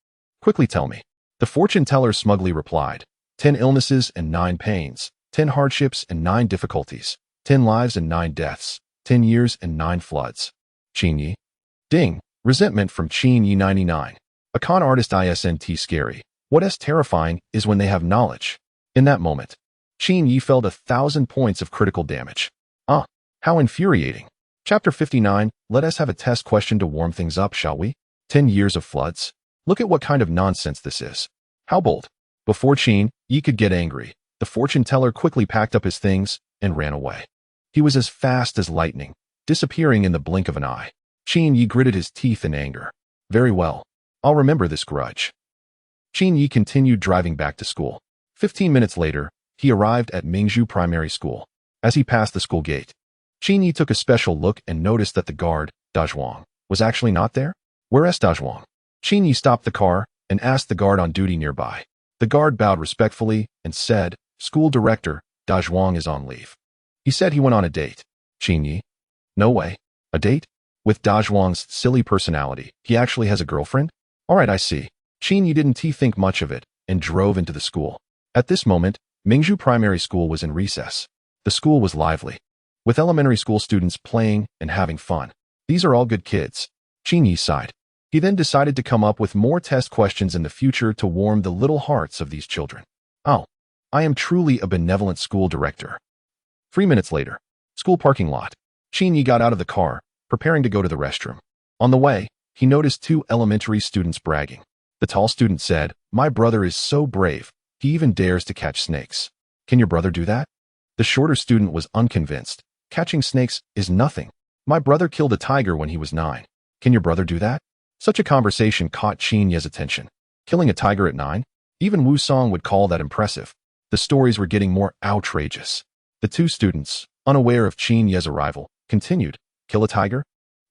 Quickly tell me. The fortune teller smugly replied, 10 illnesses and 9 pains, 10 hardships and 9 difficulties, 10 lives and 9 deaths, 10 years and 9 floods. Qin Yi. Ding. Resentment from Qin Yi 99. A con artist isn't scary. What's terrifying is when they have knowledge. In that moment, Qin Yi felt 1,000 points of critical damage. Ah, how infuriating. Chapter 59, let us have a test question to warm things up, shall we? 10 years of floods. Look at what kind of nonsense this is. How bold. Before Qin Yi could get angry, the fortune teller quickly packed up his things and ran away. He was as fast as lightning, disappearing in the blink of an eye. Qin Yi gritted his teeth in anger. Very well. I'll remember this grudge. Qin Yi continued driving back to school. 15 minutes later, he arrived at Mingzhu Primary School. As he passed the school gate, Qin Yi took a special look and noticed that the guard, Dazhuang, was actually not there. Where's Dazhuang? Qin Yi stopped the car and asked the guard on duty nearby. The guard bowed respectfully and said, "School director, Dazhuang is on leave. He said he went on a date." Qin Yi? No way. A date? With Dazhuang's silly personality, he actually has a girlfriend? Alright, I see. Qin Yi didn't think much of it and drove into the school. At this moment, Mingzhu Primary School was in recess. The school was lively, with elementary school students playing and having fun. These are all good kids. Qin Yi sighed. He then decided to come up with more test questions in the future to warm the little hearts of these children. Oh, I am truly a benevolent school director. 3 minutes later, school parking lot. Qin Yi got out of the car, preparing to go to the restroom. On the way, he noticed 2 elementary students bragging. The tall student said, "My brother is so brave, he even dares to catch snakes." Can your brother do that? The shorter student was unconvinced. Catching snakes is nothing. My brother killed a tiger when he was 9. Can your brother do that? Such a conversation caught Qin Yi's attention. Killing a tiger at 9? Even Wu Song would call that impressive. The stories were getting more outrageous. The 2 students, unaware of Qin Yi's arrival, continued, "Kill a tiger?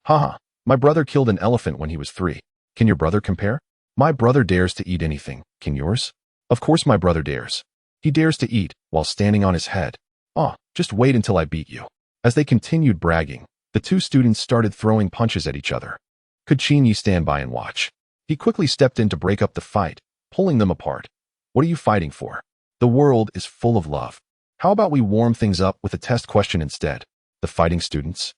Haha, my brother killed an elephant when he was 3. Can your brother compare? My brother dares to eat anything. Can yours? Of course my brother dares. He dares to eat while standing on his head. Just wait until I beat you." As they continued bragging, the 2 students started throwing punches at each other. Could Qin Yi stand by and watch? He quickly stepped in to break up the fight, pulling them apart. What are you fighting for? The world is full of love. How about we warm things up with a test question instead? The fighting students?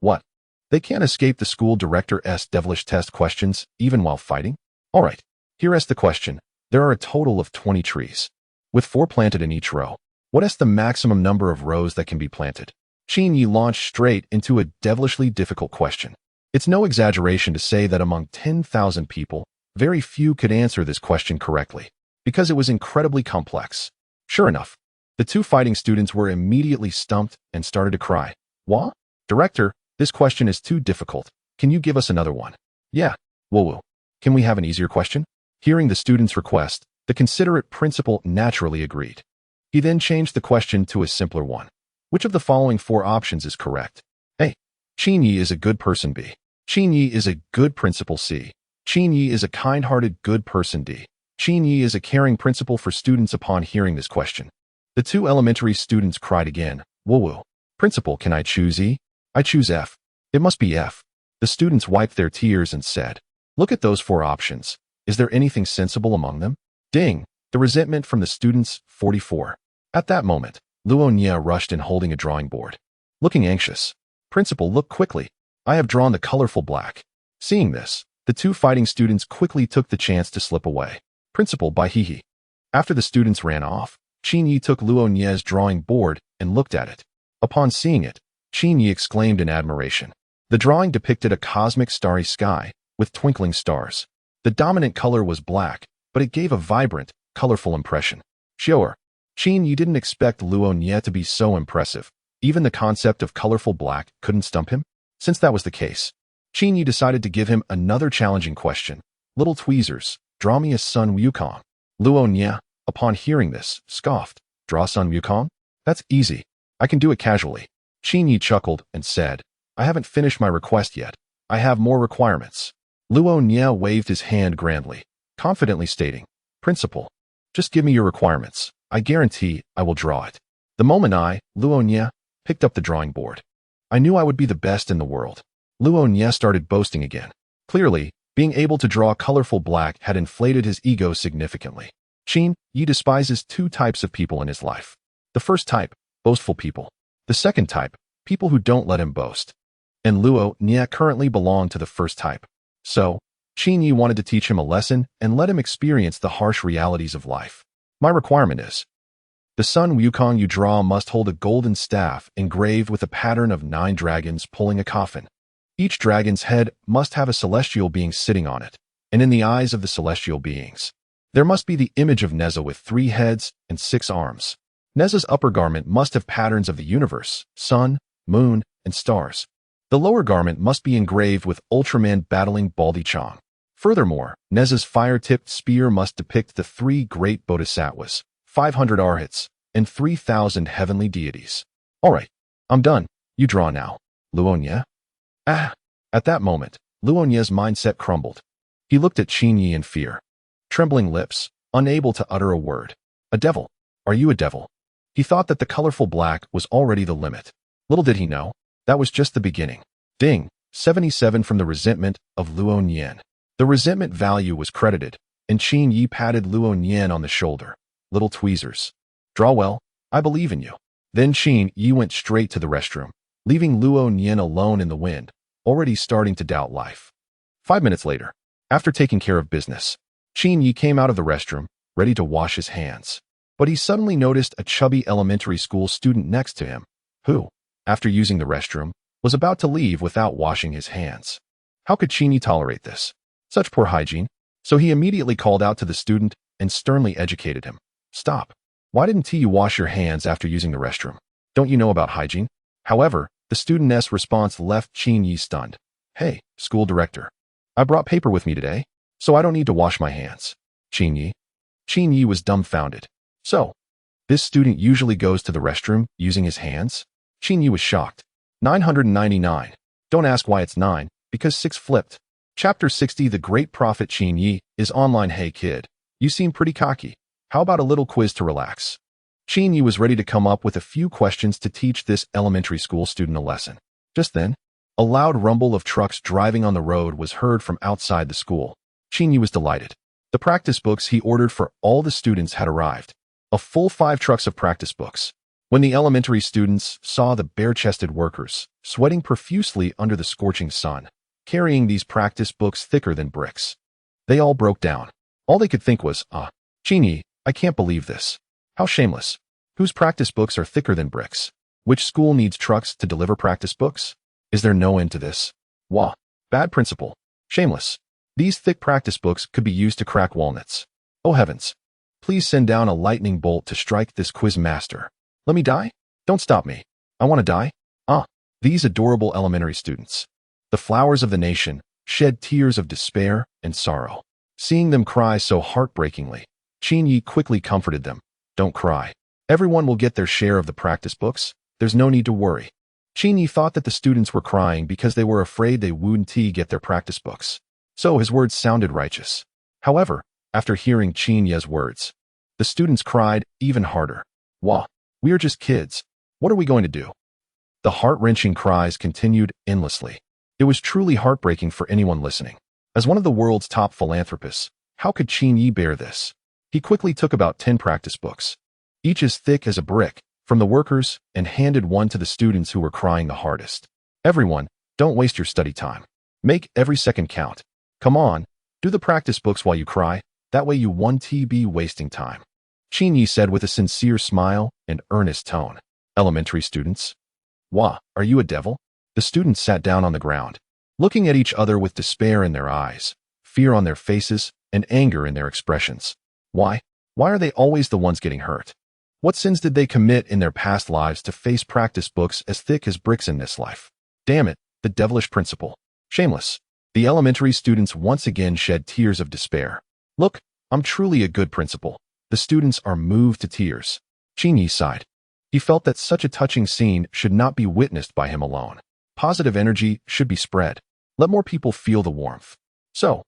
What? They can't escape the school director's devilish test questions, even while fighting? Alright, here's the question. There are a total of 20 trees, with 4 planted in each row. What is the maximum number of rows that can be planted? Qin Yi launched straight into a devilishly difficult question. It's no exaggeration to say that among 10,000 people, very few could answer this question correctly, because it was incredibly complex. Sure enough, the 2 fighting students were immediately stumped and started to cry. What? Director, this question is too difficult. Can you give us another one? Yeah. Woo-woo. Can we have an easier question? Hearing the student's request, the considerate principal naturally agreed. He then changed the question to a simpler one. Which of the following 4 options is correct? A. Qin Yi is a good person. B. Qin Yi is a good principal. C. Qin Yi is a kind-hearted good person. D. Qin Yi is a caring principal for students. Upon hearing this question, the 2 elementary students cried again. Woo-woo. Principal, can I choose E? I choose F. It must be F. The students wiped their tears and said, "Look at those 4 options. Is there anything sensible among them?" Ding! The resentment from the students, 44. At that moment, Luo Nia rushed in holding a drawing board. Looking anxious. "Principal, look quickly. I have drawn the colorful black." Seeing this, the 2 fighting students quickly took the chance to slip away. "Principal, bye hee." After the students ran off, Qin Yi took Luo Nia's drawing board and looked at it. Upon seeing it, Qin Yi exclaimed in admiration. The drawing depicted a cosmic starry sky with twinkling stars. The dominant color was black, but it gave a vibrant, colorful impression. Sure, Qin Yi didn't expect Luo Nia to be so impressive. Even the concept of colorful black couldn't stump him. Since that was the case, Qin Yi decided to give him another challenging question. "Little tweezers, draw me a Sun Wukong." Luo Nia, upon hearing this, scoffed. "Draw Sun Wukong? That's easy. I can do it casually." Qin Yi chuckled and said, "I haven't finished my request yet. I have more requirements." Luo Nia waved his hand grandly, confidently stating, "Principal, just give me your requirements. I guarantee I will draw it." The moment Luo Nia, picked up the drawing board, I knew I would be the best in the world. Luo Nia started boasting again. Clearly, being able to draw colorful black had inflated his ego significantly. Qin Yi despises 2 types of people in his life. The first type, boastful people. The second type, people who don't let him boast. And Luo Nia currently belonged to the first type. So, Qin Yi wanted to teach him a lesson and let him experience the harsh realities of life. My requirement is, the Sun Wukong you draw must hold a golden staff engraved with a pattern of 9 dragons pulling a coffin. Each dragon's head must have a celestial being sitting on it. and in the eyes of the celestial beings. There must be the image of Neza with 3 heads and 6 arms. Neza's upper garment must have patterns of the universe, sun, moon, and stars. The lower garment must be engraved with Ultraman battling Baldy Chong. Furthermore, Neza's fire-tipped spear must depict the 3 great bodhisattvas, 500 arhats, and 3,000 heavenly deities. All right, I'm done. You draw now. Luonya? Ah! At that moment, Luonya's mindset crumbled. He looked at Qin Yi in fear. Trembling lips, unable to utter a word. A devil? Are you a devil? He thought that the colorful black was already the limit. Little did he know, that was just the beginning. Ding! 77 from the resentment of Luo Nian. The resentment value was credited, and Qin Yi patted Luo Nian on the shoulder. Little tweezers. Draw well, I believe in you. Then Qin Yi went straight to the restroom, leaving Luo Nian alone in the wind, already starting to doubt life. 5 minutes later, after taking care of business, Qin Yi came out of the restroom, ready to wash his hands. But he suddenly noticed a chubby elementary school student next to him, who, after using the restroom, was about to leave without washing his hands. How could Qin Yi tolerate this? Such poor hygiene. So he immediately called out to the student and sternly educated him. Stop. Why didn't you wash your hands after using the restroom? Don't you know about hygiene? However, the student's response left Qin Yi stunned. Hey, school director. I brought paper with me today, so I don't need to wash my hands. Qin Yi. Qin Yi was dumbfounded. So, this student usually goes to the restroom using his hands? Qin Yi was shocked. 999. Don't ask why it's 9, because 6 flipped. Chapter 60 The Great Prophet Qin Yi is online. Hey kid, you seem pretty cocky. How about a little quiz to relax? Qin Yi was ready to come up with a few questions to teach this elementary school student a lesson. Just then, a loud rumble of trucks driving on the road was heard from outside the school. Qin Yi was delighted. The practice books he ordered for all the students had arrived. A full 5 trucks of practice books. When the elementary students saw the bare-chested workers, sweating profusely under the scorching sun, carrying these practice books thicker than bricks, they all broke down. All they could think was, Qin Yi, I can't believe this. How shameless. Whose practice books are thicker than bricks? Which school needs trucks to deliver practice books? Is there no end to this? Wah. Bad principle. Shameless. These thick practice books could be used to crack walnuts. Oh heavens. Please send down a lightning bolt to strike this quiz master. Let me die? Don't stop me. I want to die. These adorable elementary students, the flowers of the nation, shed tears of despair and sorrow. Seeing them cry so heartbreakingly, Qin Yi quickly comforted them. Don't cry. Everyone will get their share of the practice books. There's no need to worry. Qin Yi thought that the students were crying because they were afraid they wouldn't get their practice books. So his words sounded righteous. However, after hearing Qin Yi's words, the students cried even harder. Wah, we are just kids. What are we going to do? The heart-wrenching cries continued endlessly. It was truly heartbreaking for anyone listening. As one of the world's top philanthropists, how could Qin Yi bear this? He quickly took about 10 practice books, each as thick as a brick, from the workers and handed one to the students who were crying the hardest. Everyone, don't waste your study time. Make every second count. Come on, do the practice books while you cry. That way you won't be wasting time. Qin Yi said with a sincere smile and earnest tone. Elementary students? Wah, are you a devil? The students sat down on the ground, looking at each other with despair in their eyes, fear on their faces, and anger in their expressions. Why? Why are they always the ones getting hurt? What sins did they commit in their past lives to face practice books as thick as bricks in this life? Damn it, the devilish principle. Shameless. The elementary students once again shed tears of despair. Look, I'm truly a good principal. The students are moved to tears. Qin Yi sighed. He felt that such a touching scene should not be witnessed by him alone. Positive energy should be spread. Let more people feel the warmth. So,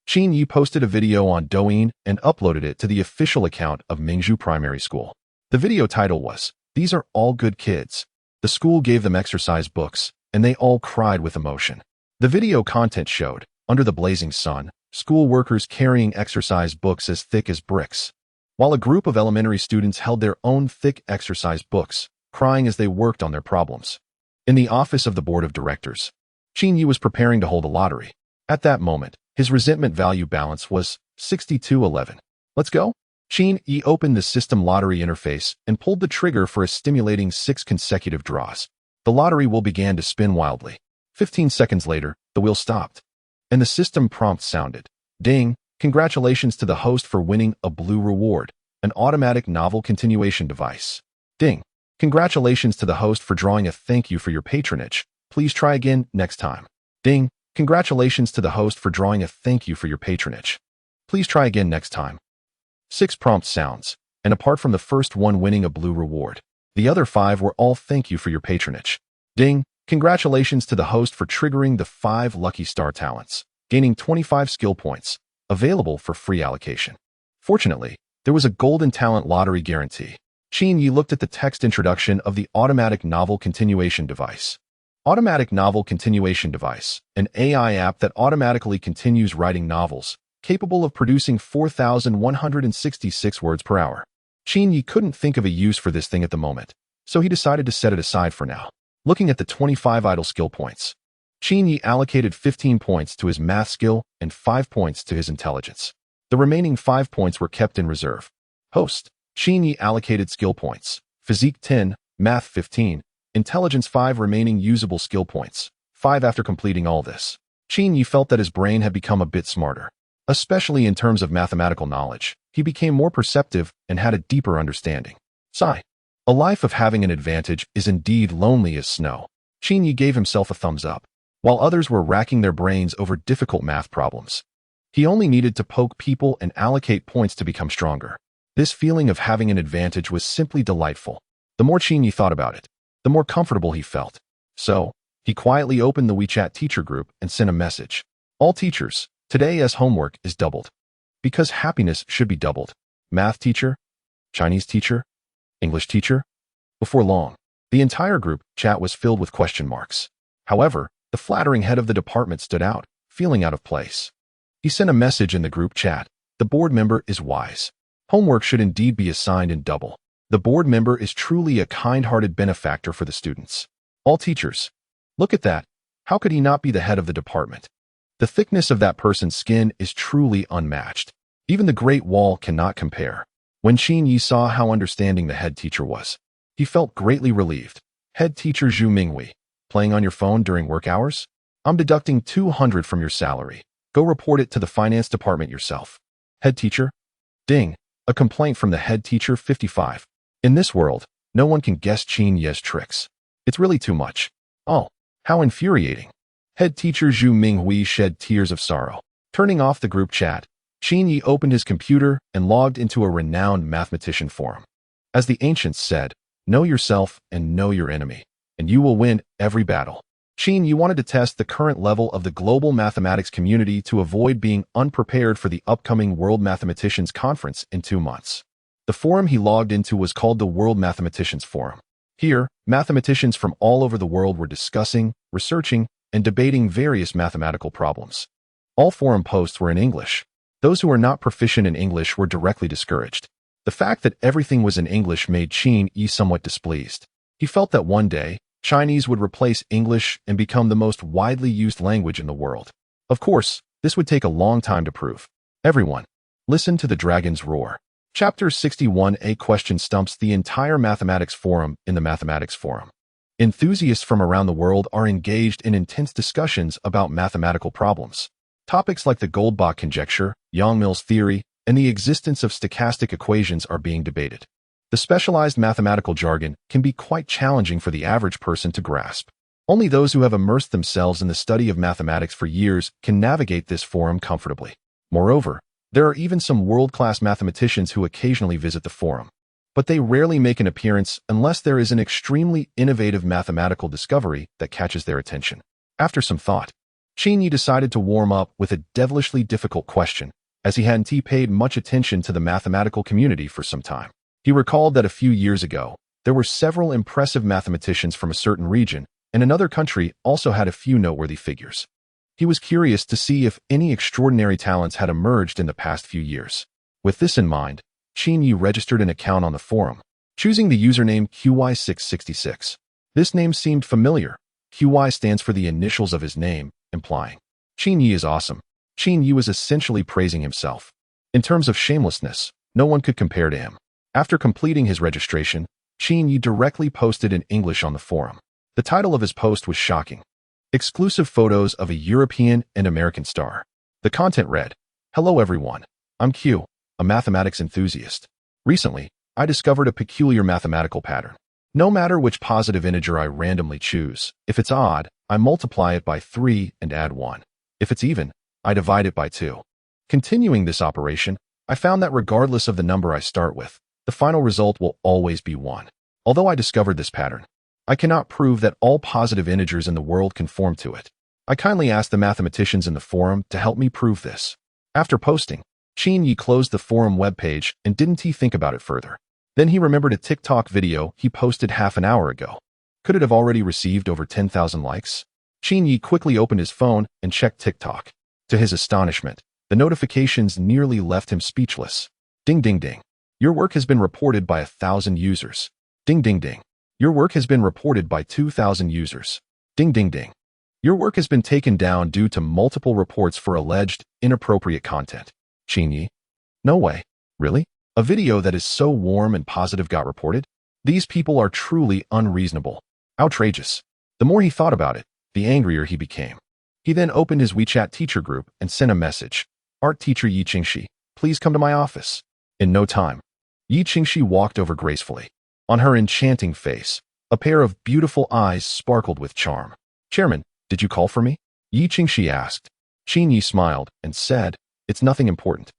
Qin Yi posted a video on Douyin and uploaded it to the official account of Mingzhu Primary School. The video title was, These are all good kids. The school gave them exercise books, and they all cried with emotion. The video content showed, under the blazing sun, school workers carrying exercise books as thick as bricks, while a group of elementary students held their own thick exercise books, crying as they worked on their problems. In the office of the board of directors, Qin Yi was preparing to hold a lottery. At that moment, his resentment value balance was 6211. Let's go? Qin Yi opened the system lottery interface and pulled the trigger for a stimulating 6 consecutive draws. The lottery wheel began to spin wildly. 15 seconds later, the wheel stopped, and the system prompt sounded. Ding! Congratulations to the host for winning a blue reward, an automatic novel continuation device. Ding! Congratulations to the host for drawing a thank you for your patronage. Please try again next time. Ding! Congratulations to the host for drawing a thank you for your patronage. Please try again next time. 6 prompt sounds, and apart from the first one winning a blue reward, the other 5 were all thank you for your patronage. Ding! Congratulations to the host for triggering the 5 lucky star talents, gaining 25 skill points, available for free allocation. Fortunately, there was a golden talent lottery guarantee. Qin Yi looked at the text introduction of the automatic novel continuation device. Automatic novel continuation device, an AI app that automatically continues writing novels, capable of producing 4,166 words per hour. Qin Yi couldn't think of a use for this thing at the moment, so he decided to set it aside for now. Looking at the 25 idle skill points, Qin Yi allocated 15 points to his math skill and 5 points to his intelligence. The remaining 5 points were kept in reserve. Host: Qin Yi allocated skill points, physique 10, math 15, intelligence 5 remaining usable skill points, 5 after completing all this. Qin Yi felt that his brain had become a bit smarter. Especially in terms of mathematical knowledge, he became more perceptive and had a deeper understanding. Sigh. A life of having an advantage is indeed lonely as snow. Qin Yi gave himself a thumbs up, while others were racking their brains over difficult math problems. He only needed to poke people and allocate points to become stronger. This feeling of having an advantage was simply delightful. The more Qin Yi thought about it, the more comfortable he felt. So, he quietly opened the WeChat teacher group and sent a message. All teachers, today's homework is doubled. Because happiness should be doubled. Math teacher, Chinese teacher, English teacher. Before long, the entire group chat was filled with question marks. However, the flattering head of the department stood out, feeling out of place. He sent a message in the group chat. The board member is wise. Homework should indeed be assigned in double. The board member is truly a kind-hearted benefactor for the students. All teachers. Look at that. How could he not be the head of the department? The thickness of that person's skin is truly unmatched. Even the Great Wall cannot compare. When Qin Yi saw how understanding the head teacher was, he felt greatly relieved. Head teacher Zhu Minghui, playing on your phone during work hours? I'm deducting 200 from your salary. Go report it to the finance department yourself. Head teacher? Ding. A complaint from the head teacher 55. In this world, no one can guess Qin Yi's tricks. It's really too much. Oh, how infuriating. Head teacher Zhu Minghui shed tears of sorrow. Turning off the group chat, Qin Yi opened his computer and logged into a renowned mathematician forum. As the ancients said, know yourself and know your enemy, and you will win every battle. Qin Yi wanted to test the current level of the global mathematics community to avoid being unprepared for the upcoming World Mathematicians Conference in 2 months. The forum he logged into was called the World Mathematicians Forum. Here, mathematicians from all over the world were discussing, researching, and debating various mathematical problems. All forum posts were in English. Those who were not proficient in English were directly discouraged. The fact that everything was in English made Qin Yi somewhat displeased. He felt that one day, Chinese would replace English and become the most widely used language in the world. Of course, this would take a long time to prove. Everyone, listen to the dragon's roar. Chapter 61. A question stumps the entire mathematics forum in the mathematics forum. Enthusiasts from around the world are engaged in intense discussions about mathematical problems. Topics like the Goldbach conjecture, Yang-Mills theory, and the existence of stochastic equations are being debated. The specialized mathematical jargon can be quite challenging for the average person to grasp. Only those who have immersed themselves in the study of mathematics for years can navigate this forum comfortably. Moreover, there are even some world-class mathematicians who occasionally visit the forum. But they rarely make an appearance unless there is an extremely innovative mathematical discovery that catches their attention. After some thought, Qin Yi decided to warm up with a devilishly difficult question, as he hadn't paid much attention to the mathematical community for some time. He recalled that a few years ago, there were several impressive mathematicians from a certain region, and another country also had a few noteworthy figures. He was curious to see if any extraordinary talents had emerged in the past few years. With this in mind, Qin Yi registered an account on the forum, choosing the username QY666. This name seemed familiar. QY stands for the initials of his name, implying Qin Yi is awesome. Qin Yi was essentially praising himself. In terms of shamelessness, no one could compare to him. After completing his registration, Qin Yi directly posted in English on the forum. The title of his post was shocking. Exclusive photos of a European and American star. The content read, Hello everyone. I'm Q, a mathematics enthusiast. Recently, I discovered a peculiar mathematical pattern. No matter which positive integer I randomly choose, if it's odd, I multiply it by 3 and add 1. If it's even, I divide it by 2. Continuing this operation, I found that regardless of the number I start with, the final result will always be 1. Although I discovered this pattern, I cannot prove that all positive integers in the world conform to it. I kindly asked the mathematicians in the forum to help me prove this. After posting, Qin closed the forum webpage and didn't he think about it further. Then he remembered a TikTok video he posted half an hour ago. Could it have already received over 10,000 likes? Qin quickly opened his phone and checked TikTok. To his astonishment, the notifications nearly left him speechless. Ding ding ding. Your work has been reported by 1,000 users. Ding ding ding. Your work has been reported by 2,000 users. Ding ding ding. Your work has been taken down due to multiple reports for alleged inappropriate content. Qin. No way. Really? A video that is so warm and positive got reported? These people are truly unreasonable. Outrageous. The more he thought about it, the angrier he became. He then opened his WeChat teacher group and sent a message. Art teacher Yi Qingxi, please come to my office. In no time, Yi Qingxi walked over gracefully. On her enchanting face, a pair of beautiful eyes sparkled with charm. Chairman, did you call for me? Yi Qingxi asked. Qin smiled and said, it's nothing important.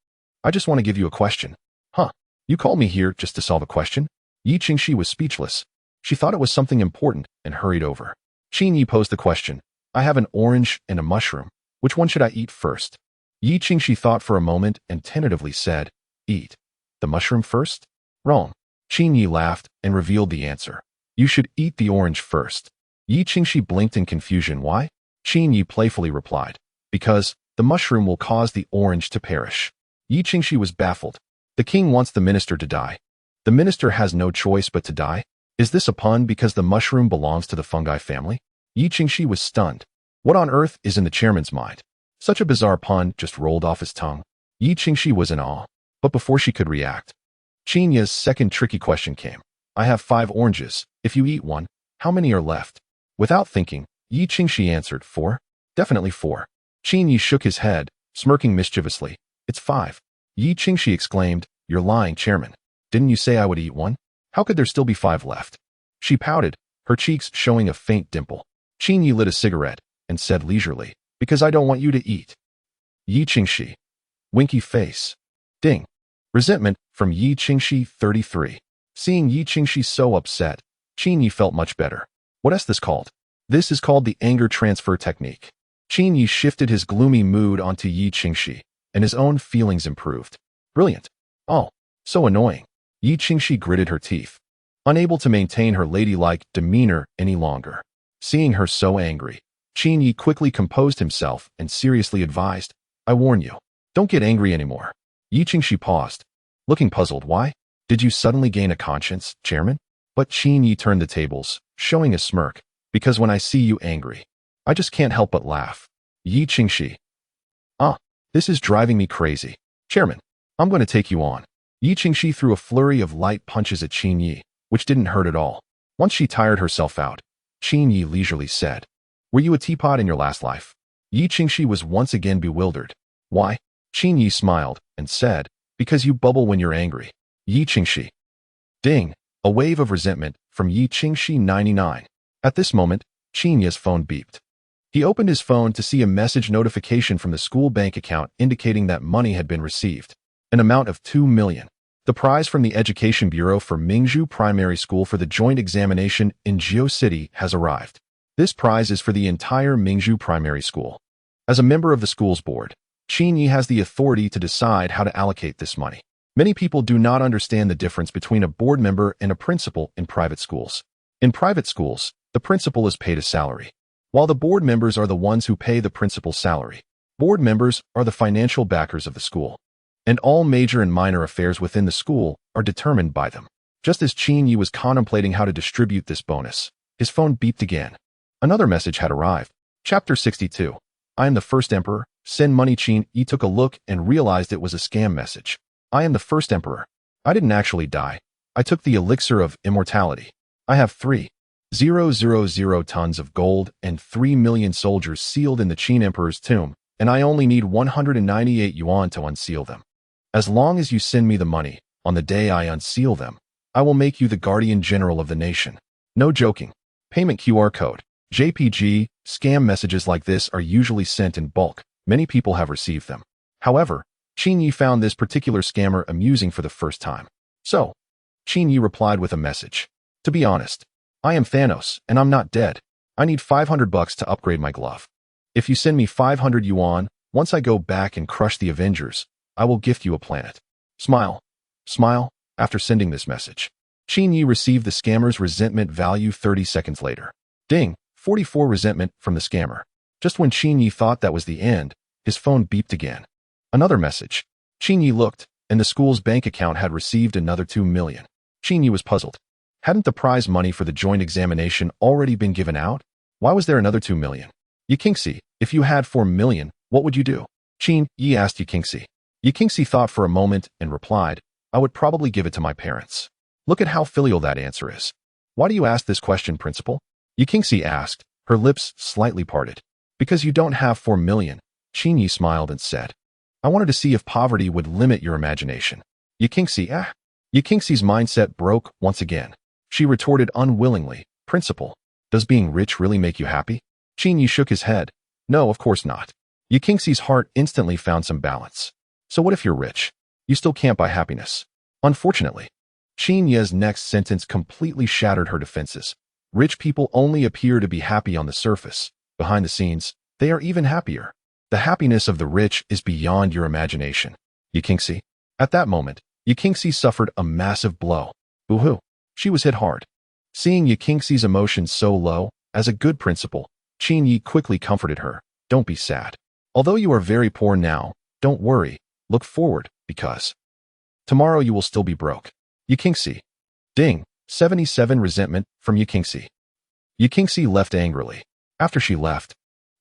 I just want to give you a question. Huh? You called me here just to solve a question? Yi Qingxi was speechless. She thought it was something important and hurried over. Qin posed the question. I have an orange and a mushroom. Which one should I eat first? Yi Qingxi thought for a moment and tentatively said, eat the mushroom first? Wrong. Qin laughed and revealed the answer. You should eat the orange first. Yi Qingxi blinked in confusion. Why? Qin playfully replied, because the mushroom will cause the orange to perish. Yi Qingxi was baffled. The king wants the minister to die. The minister has no choice but to die? Is this a pun because the mushroom belongs to the fungi family? Yi Qingxi was stunned. What on earth is in the chairman's mind? Such a bizarre pun just rolled off his tongue. Yi Qingxi was in awe. But before she could react, Qin's second tricky question came. I have 5 oranges. If you eat one, how many are left? Without thinking, Yi Qingxi answered 4. Definitely 4. Qin shook his head, smirking mischievously. It's 5. Yi Qingxi exclaimed, you're lying, chairman. Didn't you say I would eat one? How could there still be 5 left? She pouted, her cheeks showing a faint dimple. Qin lit a cigarette and said leisurely, because I don't want you to eat. Yi Qingxi. Winky face. Ding. Resentment from Yi Qingxi 33. Seeing Yi Qingxi so upset, Qin felt much better. What is this called? This is called the anger transfer technique. Qin shifted his gloomy mood onto Yi Qingxi, and his own feelings improved. Brilliant. Oh, so annoying. Yi Qingxi gritted her teeth, unable to maintain her ladylike demeanor any longer. Seeing her so angry, Qin quickly composed himself and seriously advised, I warn you, don't get angry anymore. Yi Qingxi paused, looking puzzled. Why? Did you suddenly gain a conscience, chairman? But Qin turned the tables, showing a smirk, because when I see you angry, I just can't help but laugh. Yi Qingxi. This is driving me crazy. Chairman, I'm going to take you on. Yi Qingxi threw a flurry of light punches at Qin, which didn't hurt at all. Once she tired herself out, Qin leisurely said, were you a teapot in your last life? Yi Qingxi was once again bewildered. Why? Qin smiled and said, because you bubble when you're angry. Yi Qingxi. Ding. A wave of resentment from Yi Qingxi 99. At this moment, Qin's phone beeped. He opened his phone to see a message notification from the school bank account indicating that money had been received. An amount of 2 million. The prize from the Education Bureau for Mingzhu Primary School for the joint examination in Jiao City has arrived. This prize is for the entire Mingzhu Primary School. As a member of the school's board, Qin has the authority to decide how to allocate this money. Many people do not understand the difference between a board member and a principal in private schools. In private schools, the principal is paid a salary, while the board members are the ones who pay the principal's salary. Board members are the financial backers of the school, and all major and minor affairs within the school are determined by them. Just as Qin was contemplating how to distribute this bonus, his phone beeped again. Another message had arrived. Chapter 62. I am the first emperor. Send money. Qin took a look and realized it was a scam message. I am the first emperor. I didn't actually die. I took the elixir of immortality. I have 3,000 tons of gold and 3 million soldiers sealed in the Qin Emperor's tomb, and I only need 198 yuan to unseal them. As long as you send me the money, on the day I unseal them, I will make you the guardian general of the nation. No joking. Payment QR code. JPG, scam messages like this are usually sent in bulk. Many people have received them. However, Qin Yi found this particular scammer amusing for the first time. So, Qin Yi replied with a message. To be honest, I am Thanos, and I'm not dead. I need 500 bucks to upgrade my glove. If you send me 500 yuan, once I go back and crush the Avengers, I will gift you a planet. Smile. Smile. After sending this message, Qin Yi received the scammer's resentment value 30 seconds later. Ding. 44 resentment from the scammer. Just when Qin Yi thought that was the end, his phone beeped again. Another message. Qin Yi looked, and the school's bank account had received another 2 million. Qin Yi was puzzled. Hadn't the prize money for the joint examination already been given out? Why was there another 2 million? Yikingxi, if you had 4 million, what would you do? Qin Yi asked Yikingxi. Yikingxi thought for a moment and replied, I would probably give it to my parents. Look at how filial that answer is. Why do you ask this question, principal? Yikingxi asked, her lips slightly parted. Because you don't have 4 million, Qin Yi smiled and said. I wanted to see if poverty would limit your imagination. Yikingxi's mindset broke once again. She retorted unwillingly, Principal, does being rich really make you happy? Qin Yi shook his head. No, of course not. Yikingxi's heart instantly found some balance. So what if you're rich? You still can't buy happiness. Unfortunately, Qin Yi's next sentence completely shattered her defenses. Rich people only appear to be happy on the surface. Behind the scenes, they are even happier. The happiness of the rich is beyond your imagination. Yikingxi. At that moment, Yikingxi suffered a massive blow. Boo-hoo. She was hit hard. Seeing Yikingxi's emotions so low, as a good principal, Qin Yi quickly comforted her. Don't be sad. Although you are very poor now, don't worry. Look forward, because tomorrow you will still be broke. Yikingxi. Ding. 77 resentment from Yikingxi. Yikingxi left angrily. After she left,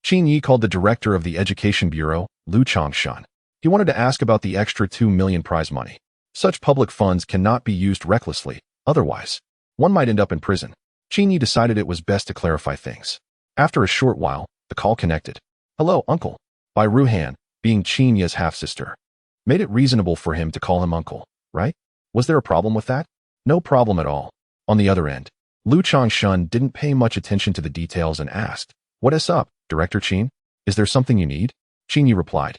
Qin Yi called the director of the Education Bureau, Lu Changshan. He wanted to ask about the extra 2 million prize money. Such public funds cannot be used recklessly, otherwise, one might end up in prison. Qin Yi decided it was best to clarify things. After a short while, the call connected. Hello, uncle. By Ruhan, being Qin Yi's half-sister. Made it reasonable for him to call him uncle, right? Was there a problem with that? No problem at all. On the other end, Lu Changshan didn't pay much attention to the details and asked, What is up, Director Qin? Is there something you need? Qin Yi replied,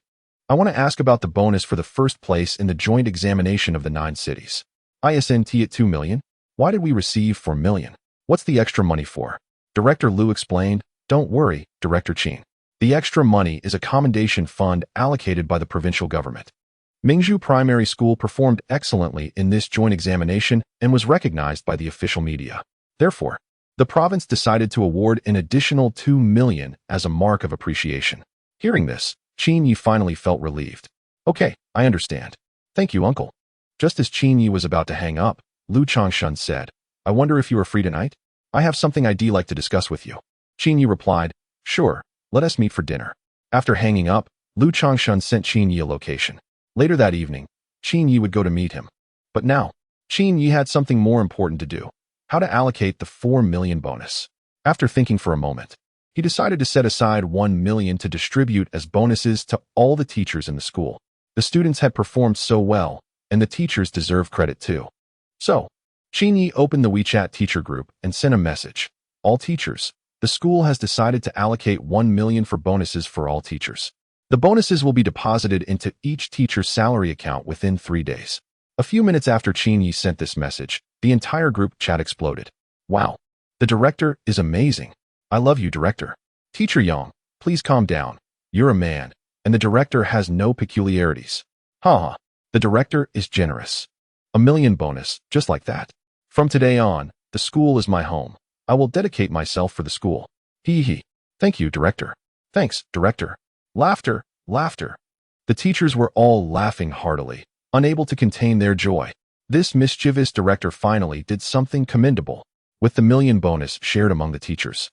I want to ask about the bonus for the first place in the joint examination of the 9 cities. ISNT at 2 million? Why did we receive 4 million? What's the extra money for? Director Lu explained, Don't worry, Director Qin. The extra money is a commendation fund allocated by the provincial government. Mingzhu Primary School performed excellently in this joint examination and was recognized by the official media. Therefore, the province decided to award an additional 2 million as a mark of appreciation. Hearing this, Qin Yi finally felt relieved. Okay, I understand. Thank you, uncle. Just as Qin Yi was about to hang up, Lu Changshan said, I wonder if you are free tonight? I have something I'd like to discuss with you. Qin Yi replied, Sure, let us meet for dinner. After hanging up, Lu Changshan sent Qin Yi a location. Later that evening, Qin Yi would go to meet him. But now, Qin Yi had something more important to do. How to allocate the 4 million bonus. After thinking for a moment, he decided to set aside 1 million to distribute as bonuses to all the teachers in the school. The students had performed so well, and the teachers deserve credit too. So, Qin Yi opened the WeChat teacher group and sent a message. All teachers, the school has decided to allocate 1 million for bonuses for all teachers. The bonuses will be deposited into each teacher's salary account within 3 days. A few minutes after Qin Yi sent this message, the entire group chat exploded. Wow, the director is amazing. I love you, director. Teacher Yang, please calm down. You're a man, and the director has no peculiarities. Haha, the director is generous. 1 million bonus, just like that. From today on, the school is my home. I will dedicate myself for the school. Hee hee. Thank you, director. Thanks, director. Laughter, laughter. The teachers were all laughing heartily, unable to contain their joy. This mischievous director finally did something commendable, with the 1 million bonus shared among the teachers.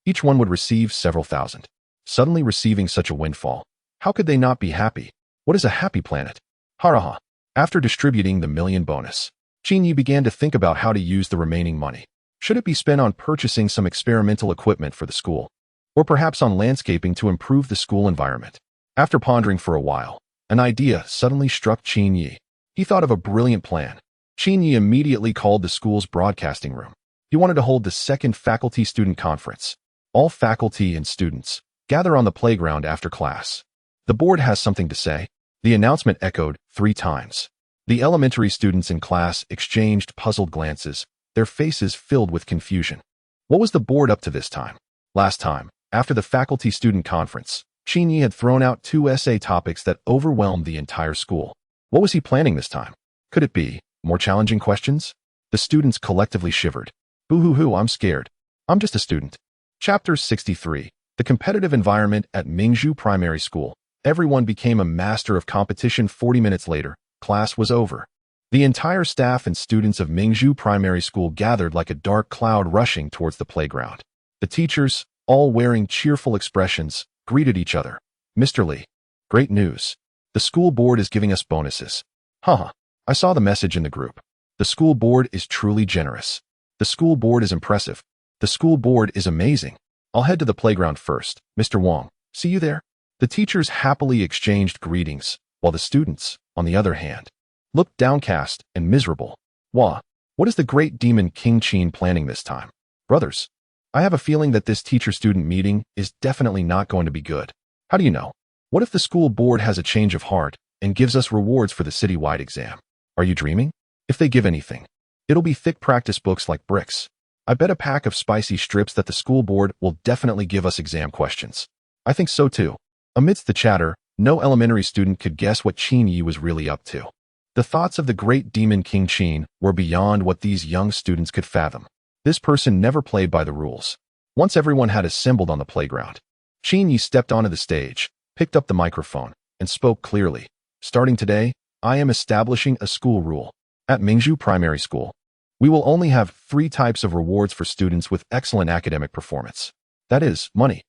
Each one would receive several thousand. Suddenly receiving such a windfall, how could they not be happy? What is a happy planet? Haraha. After distributing the 1 million bonus, Qin Yi began to think about how to use the remaining money. Should it be spent on purchasing some experimental equipment for the school? Or perhaps on landscaping to improve the school environment? After pondering for a while, an idea suddenly struck Qin Yi. He thought of a brilliant plan. Qin Yi immediately called the school's broadcasting room. He wanted to hold the second faculty-student conference. All faculty and students gather on the playground after class. The board has something to say. The announcement echoed 3 times. The elementary students in class exchanged puzzled glances, their faces filled with confusion. What was the board up to this time? Last time, after the faculty-student conference, Qin Yi had thrown out 2 essay topics that overwhelmed the entire school. What was he planning this time? Could it be more challenging questions? The students collectively shivered. Boo-hoo-hoo, I'm scared. I'm just a student. Chapter 63. The competitive environment at Mingzhu Primary School. Everyone became a master of competition. 40 minutes later, class was over. The entire staff and students of Mingzhu Primary School gathered like a dark cloud rushing towards the playground. The teachers, all wearing cheerful expressions, greeted each other. Mr. Li. Great news. The school board is giving us bonuses. Haha. I saw the message in the group. The school board is truly generous. The school board is impressive. The school board is amazing. I'll head to the playground first. Mr. Wang, see you there? The teachers happily exchanged greetings, while the students, on the other hand, looked downcast and miserable. Wah, what is the great demon King Qin planning this time? Brothers, I have a feeling that this teacher-student meeting is definitely not going to be good. How do you know? What if the school board has a change of heart and gives us rewards for the citywide exam? Are you dreaming? If they give anything, it'll be thick practice books like bricks. I bet a pack of spicy strips that the school board will definitely give us exam questions. I think so too. Amidst the chatter, no elementary student could guess what Qin Yi was really up to. The thoughts of the great demon King Qin were beyond what these young students could fathom. This person never played by the rules. Once everyone had assembled on the playground, Qin Yi stepped onto the stage, picked up the microphone, and spoke clearly. Starting today, I am establishing a school rule. At Mingzhu Primary School, we will only have 3 types of rewards for students with excellent academic performance. That is, money,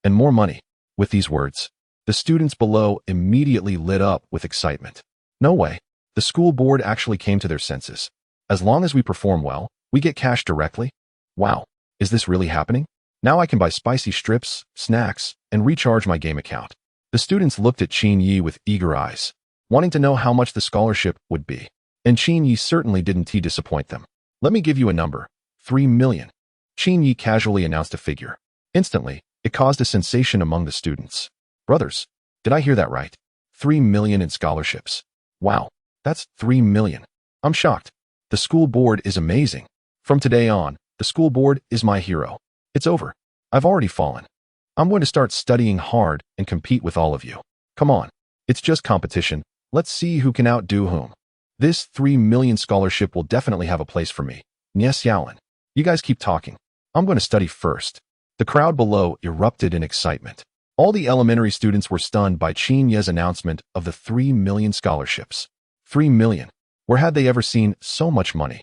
and more money. With these words, the students below immediately lit up with excitement. No way. The school board actually came to their senses. As long as we perform well, we get cash directly? Wow, is this really happening? Now I can buy spicy strips, snacks, and recharge my game account. The students looked at Qin Yi with eager eyes, wanting to know how much the scholarship would be. And Qin Yi certainly didn't disappoint them. Let me give you a number. 3 million. Qin Yi casually announced a figure. Instantly, it caused a sensation among the students. Brothers, did I hear that right? 3 million in scholarships. Wow, that's 3 million. I'm shocked. The school board is amazing. From today on, the school board is my hero. It's over. I've already fallen. I'm going to start studying hard and compete with all of you. Come on. It's just competition. Let's see who can outdo whom. This 3 million scholarship will definitely have a place for me. Yes, Yaolin. You guys keep talking. I'm going to study first. The crowd below erupted in excitement. All the elementary students were stunned by Qin Yi's announcement of the 3 million scholarships. 3 million. Where had they ever seen so much money?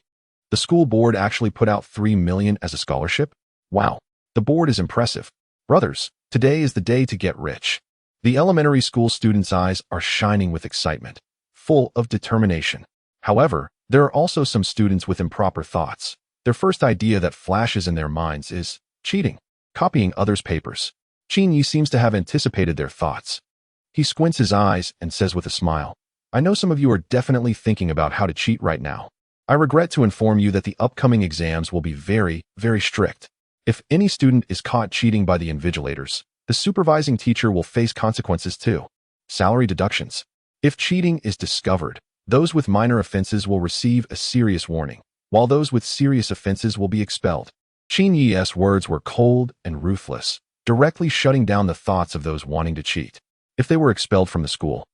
The school board actually put out 3 million as a scholarship? Wow. The board is impressive. Brothers, today is the day to get rich. The elementary school students' eyes are shining with excitement, full of determination. However, there are also some students with improper thoughts. Their first idea that flashes in their minds is cheating, copying others' papers. Qin Yi seems to have anticipated their thoughts. He squints his eyes and says with a smile, I know some of you are definitely thinking about how to cheat right now. I regret to inform you that the upcoming exams will be very, very strict. If any student is caught cheating by the invigilators, the supervising teacher will face consequences too. Salary deductions. If cheating is discovered, those with minor offenses will receive a serious warning, while those with serious offenses will be expelled. Qin Yi's words were cold and ruthless, directly shutting down the thoughts of those wanting to cheat. If they were expelled from the school,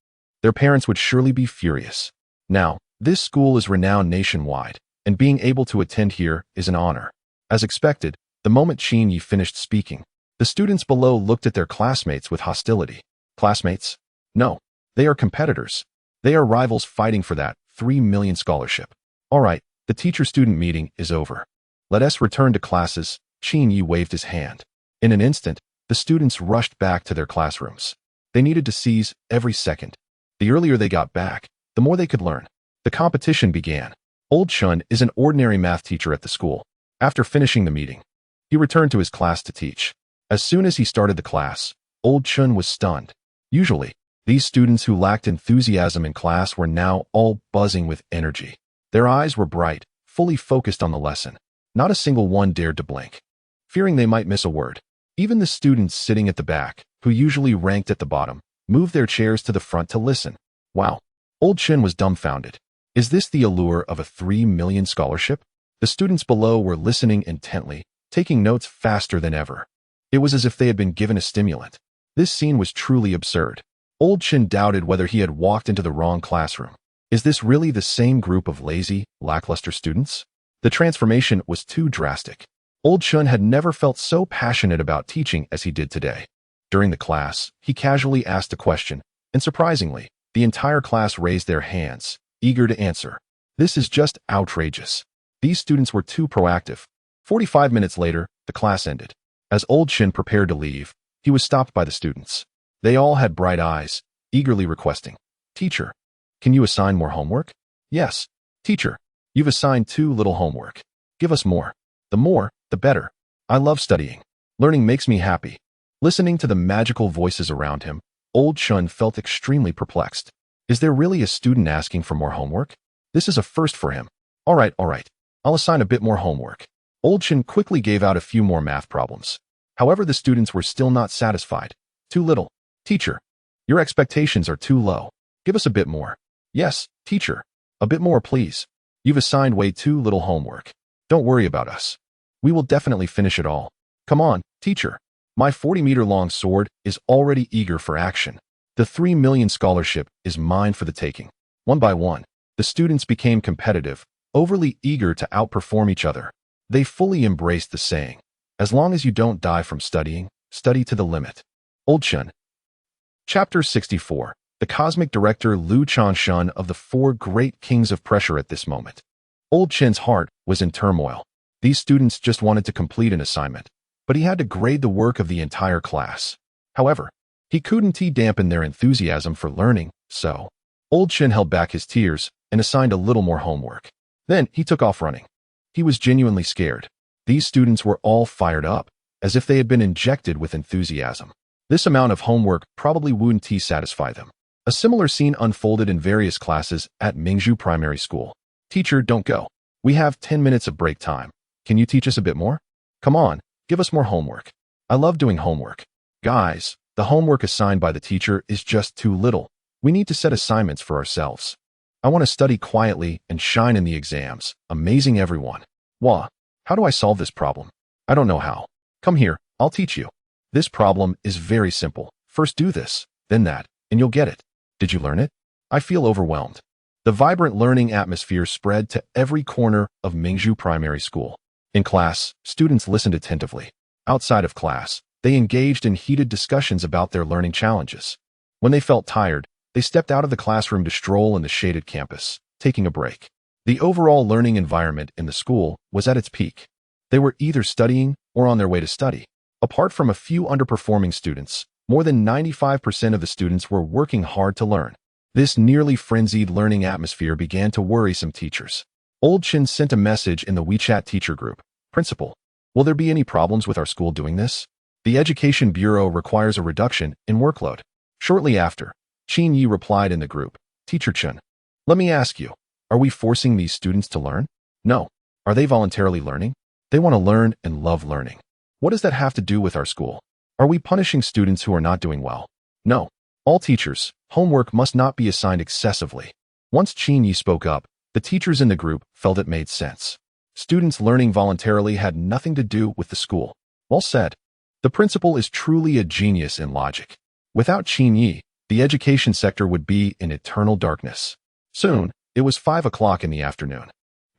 their parents would surely be furious. Now, this school is renowned nationwide, and being able to attend here is an honor. As expected, the moment Qin Yi finished speaking, the students below looked at their classmates with hostility. Classmates? No, they are competitors. They are rivals fighting for that 3 million scholarship. All right, the teacher-student meeting is over. Let us return to classes. Qin Yi waved his hand. In an instant, the students rushed back to their classrooms. They needed to seize every second. The earlier they got back, the more they could learn. The competition began. Old Chun is an ordinary math teacher at the school. After finishing the meeting, he returned to his class to teach. As soon as he started the class, Old Chun was stunned. Usually, these students who lacked enthusiasm in class were now all buzzing with energy. Their eyes were bright, fully focused on the lesson. Not a single one dared to blink, fearing they might miss a word. Even the students sitting at the back, who usually ranked at the bottom, moved their chairs to the front to listen. Wow. Old Chen was dumbfounded. Is this the allure of a 3 million scholarship? The students below were listening intently, taking notes faster than ever. It was as if they had been given a stimulant. This scene was truly absurd. Old Chen doubted whether he had walked into the wrong classroom. Is this really the same group of lazy, lackluster students? The transformation was too drastic. Old Chen had never felt so passionate about teaching as he did today. During the class, he casually asked a question, and surprisingly, the entire class raised their hands, eager to answer. This is just outrageous. These students were too proactive. 45 minutes later, the class ended. As Old Chen prepared to leave, he was stopped by the students. They all had bright eyes, eagerly requesting, "Teacher, can you assign more homework?" "Yes, teacher. You've assigned too little homework. Give us more. The more, the better. I love studying. Learning makes me happy." Listening to the magical voices around him, Old Chen felt extremely perplexed. Is there really a student asking for more homework? This is a first for him. All right. I'll assign a bit more homework. Old Chen quickly gave out a few more math problems. However, the students were still not satisfied. "Too little. Teacher, your expectations are too low. Give us a bit more." "Yes, teacher. A bit more, please. You've assigned way too little homework. Don't worry about us. We will definitely finish it all. Come on, teacher. My 40-meter-long sword is already eager for action. The 3 million scholarship is mine for the taking." One by one, the students became competitive, overly eager to outperform each other. They fully embraced the saying, "As long as you don't die from studying, study to the limit." Old Chen. Chapter 64. The Cosmic Director Lu Chanshan of the Four Great Kings of Pressure at this moment. Old Chen's heart was in turmoil. These students just wanted to complete an assignment, but he had to grade the work of the entire class. However, he couldn't dampen their enthusiasm for learning, so Old Chen held back his tears and assigned a little more homework. Then he took off running. He was genuinely scared. These students were all fired up, as if they had been injected with enthusiasm. This amount of homework probably wouldn't satisfy them. A similar scene unfolded in various classes at Mingzhu Primary School. "Teacher, don't go. We have 10 minutes of break time. Can you teach us a bit more? Come on, give us more homework. I love doing homework. Guys, the homework assigned by the teacher is just too little. We need to set assignments for ourselves. I want to study quietly and shine in the exams, amazing everyone. Wah, how do I solve this problem? I don't know how. Come here, I'll teach you. This problem is very simple. First do this, then that, and you'll get it. Did you learn it? I feel overwhelmed." The vibrant learning atmosphere spread to every corner of Mingzhu Primary School. In class, students listened attentively. Outside of class, they engaged in heated discussions about their learning challenges. When they felt tired, they stepped out of the classroom to stroll in the shaded campus, taking a break. The overall learning environment in the school was at its peak. They were either studying or on their way to study. Apart from a few underperforming students, more than 95% of the students were working hard to learn. This nearly frenzied learning atmosphere began to worry some teachers. Old Chen sent a message in the WeChat teacher group. "Principal, will there be any problems with our school doing this? The Education Bureau requires a reduction in workload." Shortly after, Qin Yi replied in the group, "Teacher Chen, let me ask you, are we forcing these students to learn? No. Are they voluntarily learning? They want to learn and love learning. What does that have to do with our school? Are we punishing students who are not doing well? No. All teachers, homework must not be assigned excessively." Once Qin Yi spoke up, the teachers in the group felt it made sense. Students learning voluntarily had nothing to do with the school. Well said. The principal is truly a genius in logic. Without Qin Yi, the education sector would be in eternal darkness. Soon, it was 5 o'clock in the afternoon.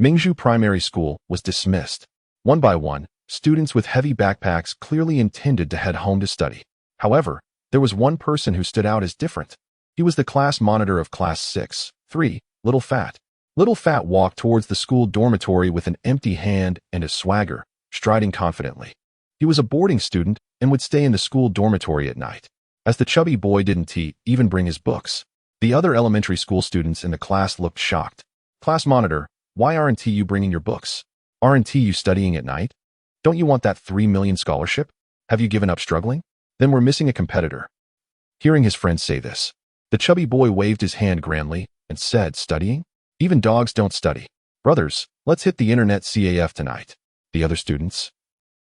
Mingzhu Primary School was dismissed. One by one, students with heavy backpacks clearly intended to head home to study. However, there was one person who stood out as different. He was the class monitor of Class 6-3, Little Fat. Little Fat walked towards the school dormitory with an empty hand and a swagger, striding confidently. He was a boarding student and would stay in the school dormitory at night. As the chubby boy didn't even bring his books, the other elementary school students in the class looked shocked. "Class monitor, why aren't you bringing your books? Aren't you studying at night? Don't you want that 3 million scholarship? Have you given up struggling? Then we're missing a competitor." Hearing his friend say this, the chubby boy waved his hand grandly and said, "Studying? Even dogs don't study. Brothers, let's hit the internet CAF tonight." The other students?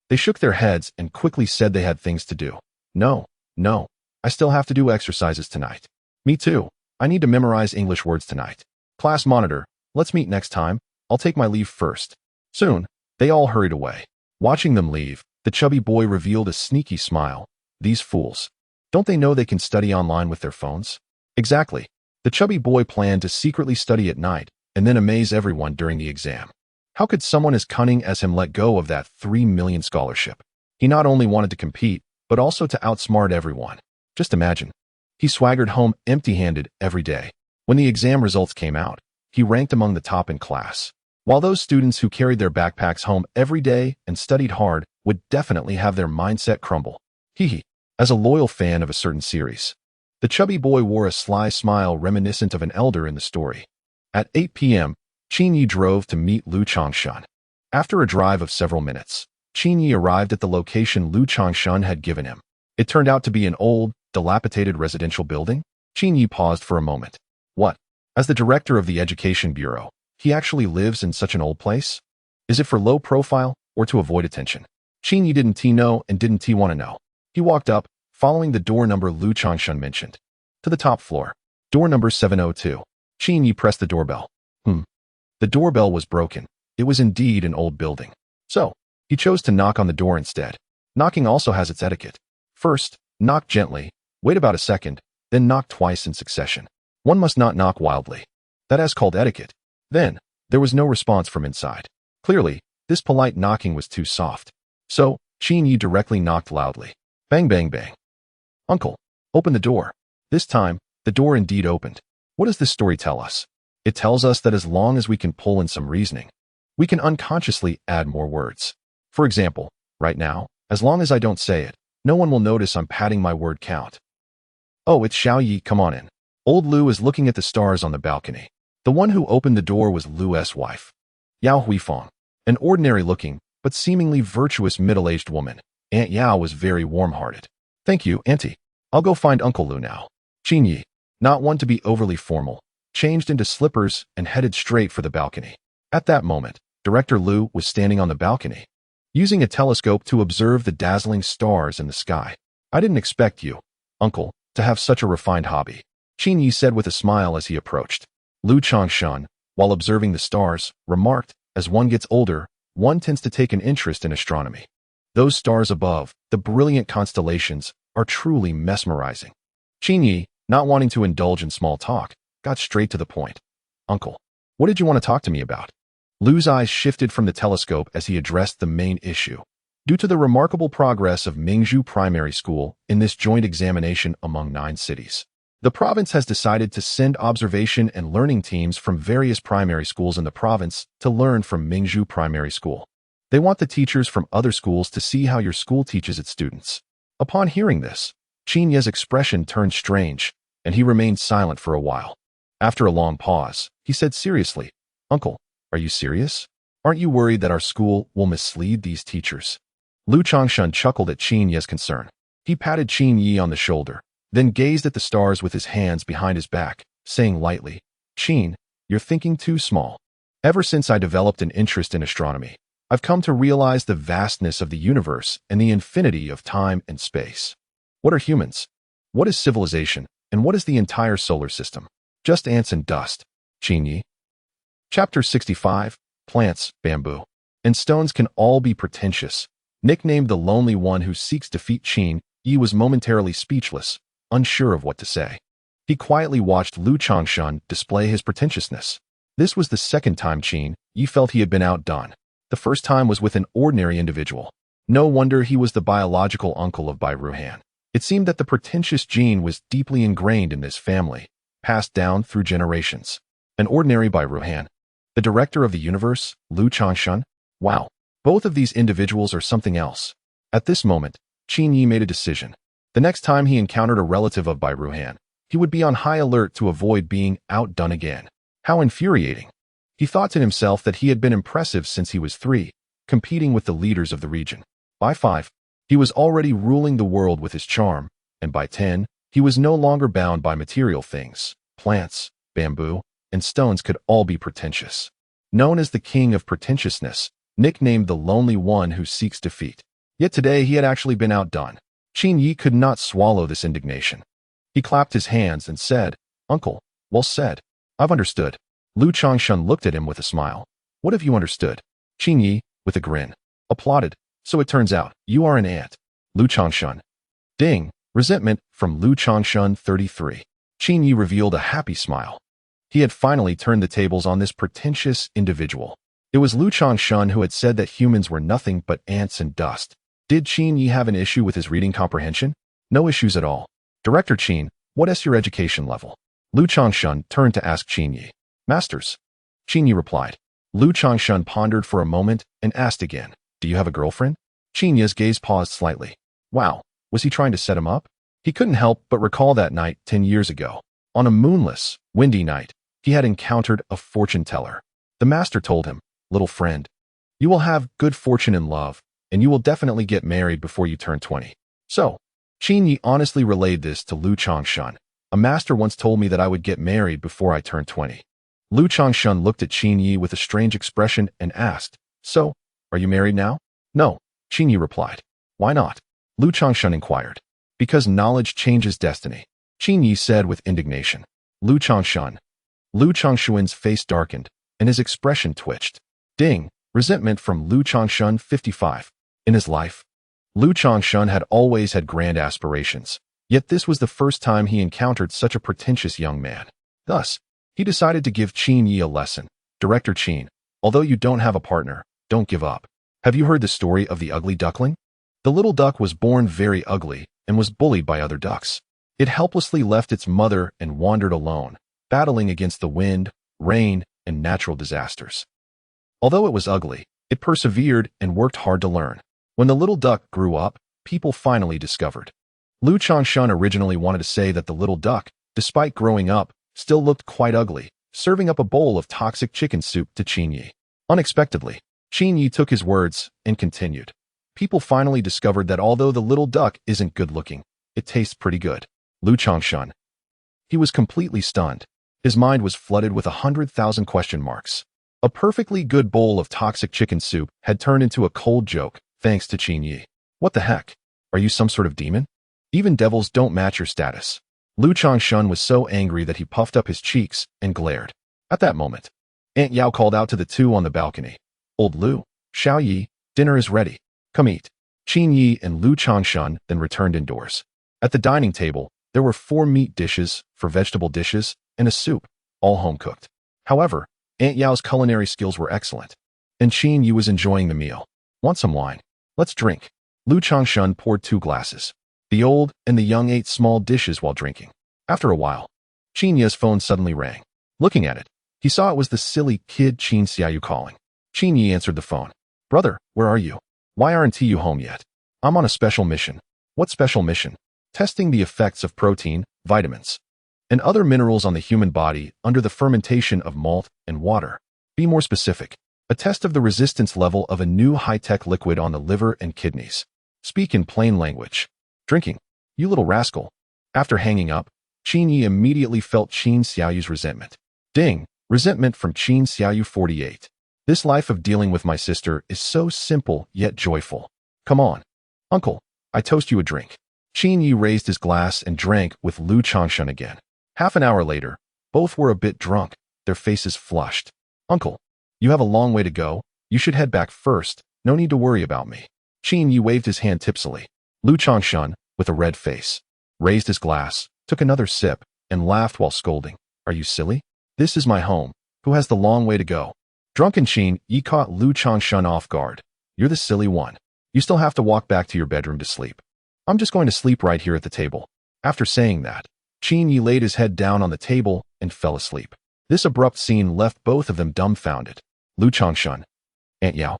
They shook their heads and quickly said they had things to do. No, no, I still have to do exercises tonight. Me too. I need to memorize English words tonight. Class monitor, let's meet next time. I'll take my leave first. Soon, they all hurried away. Watching them leave, the chubby boy revealed a sneaky smile. These fools. Don't they know they can study online with their phones? Exactly. The chubby boy planned to secretly study at night and then amaze everyone during the exam. How could someone as cunning as him let go of that 3 million scholarship? He not only wanted to compete, but also to outsmart everyone. Just imagine. He swaggered home empty-handed every day. When the exam results came out, he ranked among the top in class. While those students who carried their backpacks home every day and studied hard would definitely have their mindset crumble. As a loyal fan of a certain series, the chubby boy wore a sly smile reminiscent of an elder in the story. At 8 p.m., Qin Yi drove to meet Lu Changshan. After a drive of several minutes, Qin Yi arrived at the location Lu Changshan had given him. It turned out to be an old, dilapidated residential building. Qin Yi paused for a moment. What? As the director of the Education Bureau, he actually lives in such an old place? Is it for low profile or to avoid attention? Qin Yi didn't know and didn't want to know. He walked up, following the door number Lu Changshan mentioned. To the top floor. Door number 702. Qin Yi pressed the doorbell. The doorbell was broken. It was indeed an old building. So, he chose to knock on the door instead. Knocking also has its etiquette. First, knock gently, wait about a second, then knock twice in succession. One must not knock wildly. That is called etiquette. Then, there was no response from inside. Clearly, this polite knocking was too soft. So, Qin Yi directly knocked loudly. Bang, bang, bang. Uncle, open the door. This time, the door indeed opened. What does this story tell us? It tells us that as long as we can pull in some reasoning, we can unconsciously add more words. For example, right now, as long as I don't say it, no one will notice I'm padding my word count. Oh, it's Xiao Yi, come on in. Old Lu is looking at the stars on the balcony. The one who opened the door was Lu's wife, Yao Huifeng, an ordinary-looking, but seemingly virtuous middle-aged woman. Aunt Yao was very warm-hearted. Thank you, Auntie. I'll go find Uncle Lu now. Qin Yi, not one to be overly formal, changed into slippers and headed straight for the balcony. At that moment, Director Lu was standing on the balcony, using a telescope to observe the dazzling stars in the sky. I didn't expect you, Uncle, to have such a refined hobby, Qin Yi said with a smile as he approached. Lu Changshan, while observing the stars, remarked, as one gets older, one tends to take an interest in astronomy. Those stars above, the brilliant constellations, are truly mesmerizing. Qin Yi, not wanting to indulge in small talk, got straight to the point. Uncle, what did you want to talk to me about? Lu's eyes shifted from the telescope as he addressed the main issue. Due to the remarkable progress of Mingzhu Primary School in this joint examination among 9 cities, the province has decided to send observation and learning teams from various primary schools in the province to learn from Mingzhu Primary School. They want the teachers from other schools to see how your school teaches its students. Upon hearing this, Qin Yi's expression turned strange, and he remained silent for a while. After a long pause, he said seriously, Uncle, are you serious? Aren't you worried that our school will mislead these teachers? Lu Changshan chuckled at Qin Yi's concern. He patted Qin Yi on the shoulder, then gazed at the stars with his hands behind his back, saying lightly, Qin, you're thinking too small. Ever since I developed an interest in astronomy, I've come to realize the vastness of the universe and the infinity of time and space. What are humans? What is civilization? And what is the entire solar system? Just ants and dust. Qin Yi. Chapter 65, Plants, Bamboo, and Stones Can All Be Pretentious. Nicknamed the Lonely One Who Seeks Defeat, Qin Yi was momentarily speechless, unsure of what to say. He quietly watched Lu Changshan display his pretentiousness. This was the second time Qin Yi felt he had been outdone. The first time was with an ordinary individual. No wonder he was the biological uncle of Bai Ruhan. It seemed that the pretentious gene was deeply ingrained in this family, passed down through generations. An ordinary Bai Ruhan. The director of the universe, Lu Changshan? Wow. Both of these individuals are something else. At this moment, Qin Yi made a decision. The next time he encountered a relative of Bai Ruhan, he would be on high alert to avoid being outdone again. How infuriating. He thought to himself that he had been impressive since he was 3, competing with the leaders of the region. By 5, he was already ruling the world with his charm, and by 10, He was no longer bound by material things. Plants, bamboo, and stones could all be pretentious. Known as the king of pretentiousness, nicknamed the lonely one who seeks defeat. Yet today he had actually been outdone. Qin Yi could not swallow this indignation. He clapped his hands and said, "Uncle, well said. I've understood." Lu Changshun looked at him with a smile. "What have you understood?" Qin Yi, with a grin, applauded. "So it turns out, you are an ant." Lu Changshun. Ding! Resentment from Lu Changshun 33. Qin Yi revealed a happy smile. He had finally turned the tables on this pretentious individual. It was Lu Changshun who had said that humans were nothing but ants and dust. Did Qin Yi have an issue with his reading comprehension? No issues at all. "Director Qin, what is your education level?" Lu Changshun turned to ask Qin Yi. "Masters." Qin Yi replied. Lu Changshun pondered for a moment and asked again, "Do you have a girlfriend?" Qin Yi's gaze paused slightly. Wow, was he trying to set him up? He couldn't help but recall that night 10 years ago. On a moonless, windy night, he had encountered a fortune teller. The master told him, "Little friend, you will have good fortune in love, and you will definitely get married before you turn 20. So, Qin Yi honestly relayed this to Lu Changshun. "A master once told me that I would get married before I turned 20. Lu Changshun looked at Qin Yi with a strange expression and asked, "So, are you married now?" "No," Qin Yi replied. "Why not?" Lu Changshun inquired. "Because knowledge changes destiny," Qin Yi said with indignation. Lu Changshun. Lu Changshun's face darkened, and his expression twitched. Ding! Resentment from Lu Changshun 55. In his life, Lu Changshun had always had grand aspirations, yet this was the first time he encountered such a pretentious young man. Thus, he decided to give Qin Yi a lesson. "Director Qin, although you don't have a partner, don't give up. Have you heard the story of the ugly duckling? The little duck was born very ugly and was bullied by other ducks. It helplessly left its mother and wandered alone, battling against the wind, rain, and natural disasters. Although it was ugly, it persevered and worked hard to learn. When the little duck grew up, people finally discovered." Lu Changshun originally wanted to say that the little duck, despite growing up, still looked quite ugly, serving up a bowl of toxic chicken soup to Qin Yi. Unexpectedly, Qin Yi took his words and continued. "People finally discovered that although the little duck isn't good-looking, it tastes pretty good." Lu Changshun. He was completely stunned. His mind was flooded with 100,000 question marks. A perfectly good bowl of toxic chicken soup had turned into a cold joke, thanks to Qin Yi. What the heck? Are you some sort of demon? Even devils don't match your status. Lu Changshun was so angry that he puffed up his cheeks and glared. At that moment, Aunt Yao called out to the two on the balcony. "Old Lu, Xiao Yi, dinner is ready. Come eat." Qin Yi and Lu Changshun then returned indoors. At the dining table, there were 4 meat dishes, 4 vegetable dishes, and a soup, all home-cooked. However, Aunt Yao's culinary skills were excellent, and Qin Yi was enjoying the meal. "Want some wine? Let's drink." Lu Changshun poured 2 glasses. The old and the young ate small dishes while drinking. After a while, Qin Yi's phone suddenly rang. Looking at it, he saw it was the silly kid Qin Xiaoyu calling. Qin Yi answered the phone. "Brother, where are you? Why aren't you home yet?" "I'm on a special mission." "What special mission?" "Testing the effects of protein, vitamins, and other minerals on the human body under the fermentation of malt and water. Be more specific. A test of the resistance level of a new high-tech liquid on the liver and kidneys. Speak in plain language." "Drinking. You little rascal." After hanging up, Qin Yi immediately felt Qin Xiaoyu's resentment. Ding! Resentment from Qin Xiaoyu 48. "This life of dealing with my sister is so simple yet joyful. Come on. Uncle, I toast you a drink." Qin Yi raised his glass and drank with Lu Changshun again. Half an hour later, both were a bit drunk, their faces flushed. "Uncle, you have a long way to go. You should head back first. No need to worry about me." Qin Yi waved his hand tipsily. Lu Changshun, with a red face, raised his glass, took another sip, and laughed while scolding. "Are you silly? This is my home. Who has the long way to go?" Drunken Qin Yi caught Lu Changshun off guard. "You're the silly one. You still have to walk back to your bedroom to sleep." "I'm just going to sleep right here at the table." After saying that, Qin Yi laid his head down on the table and fell asleep. This abrupt scene left both of them dumbfounded. Lu Changshun. Aunt Yao.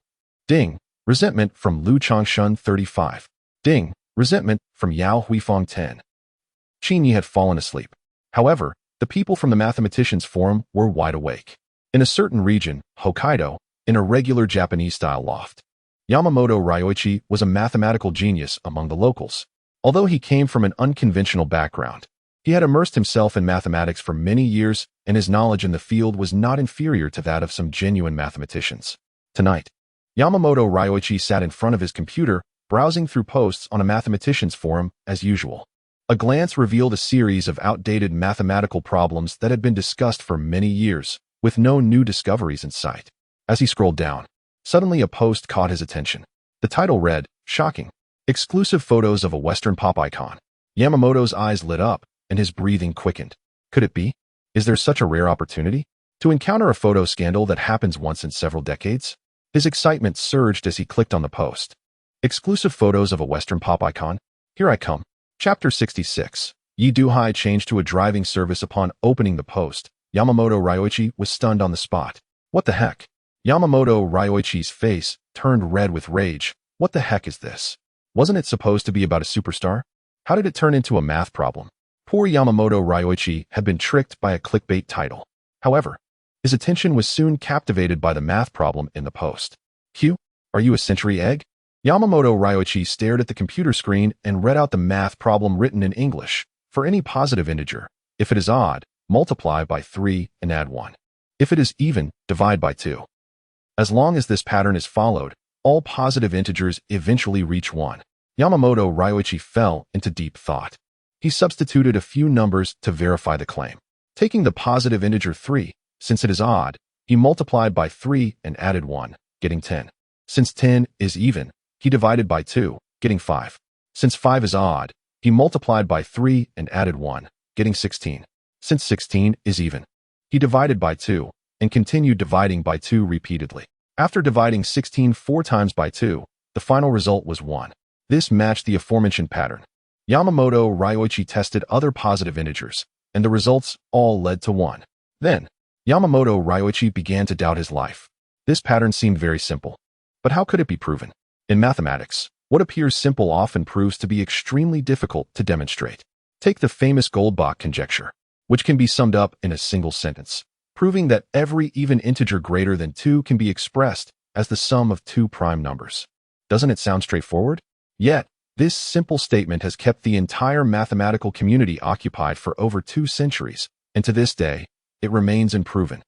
Ding! Resentment from Lu Changshun 35. Ding! Resentment from Yao Huifeng 10. Qin Yi had fallen asleep. However, the people from the Mathematicians Forum were wide awake. In a certain region, Hokkaido, in a regular Japanese-style loft, Yamamoto Ryoichi was a mathematical genius among the locals. Although he came from an unconventional background, he had immersed himself in mathematics for many years, and his knowledge in the field was not inferior to that of some genuine mathematicians. Tonight, Yamamoto Ryoichi sat in front of his computer, browsing through posts on a mathematicians forum as usual. A glance revealed a series of outdated mathematical problems that had been discussed for many years, with no new discoveries in sight. As he scrolled down, suddenly a post caught his attention. The title read, "Shocking. Exclusive photos of a Western pop icon." Yamamoto's eyes lit up, and his breathing quickened. Could it be? Is there such a rare opportunity to encounter a photo scandal that happens once in several decades? His excitement surged as he clicked on the post. Exclusive photos of a Western pop icon? Here I come. Chapter 66. Yi Duhai changed to a driving service upon opening the post. Yamamoto Ryoichi was stunned on the spot. What the heck? Yamamoto Ryoichi's face turned red with rage. What the heck is this? Wasn't it supposed to be about a superstar? How did it turn into a math problem? Poor Yamamoto Ryoichi had been tricked by a clickbait title. However, his attention was soon captivated by the math problem in the post. Q, are you a century egg? Yamamoto Ryoichi stared at the computer screen and read out the math problem written in English. For any positive integer, if it is odd, multiply by 3 and add 1. If it is even, divide by 2. As long as this pattern is followed, all positive integers eventually reach 1. Yamamoto Ryoichi fell into deep thought. He substituted a few numbers to verify the claim. Taking the positive integer 3, since it is odd, he multiplied by 3 and added 1, getting 10. Since 10 is even, he divided by 2, getting 5. Since 5 is odd, he multiplied by 3 and added 1, getting 16. Since 16 is even, he divided by 2 and continued dividing by 2 repeatedly. After dividing 16 4 times by 2, the final result was 1. This matched the aforementioned pattern. Yamamoto Ryoichi tested other positive integers, and the results all led to 1. Then, Yamamoto Ryoichi began to doubt his life. This pattern seemed very simple. But how could it be proven? In mathematics, what appears simple often proves to be extremely difficult to demonstrate. Take the famous Goldbach conjecture, which can be summed up in a single sentence, proving that every even integer greater than 2 can be expressed as the sum of 2 prime numbers. Doesn't it sound straightforward? Yet, this simple statement has kept the entire mathematical community occupied for over 2 centuries, and to this day, it remains unproven.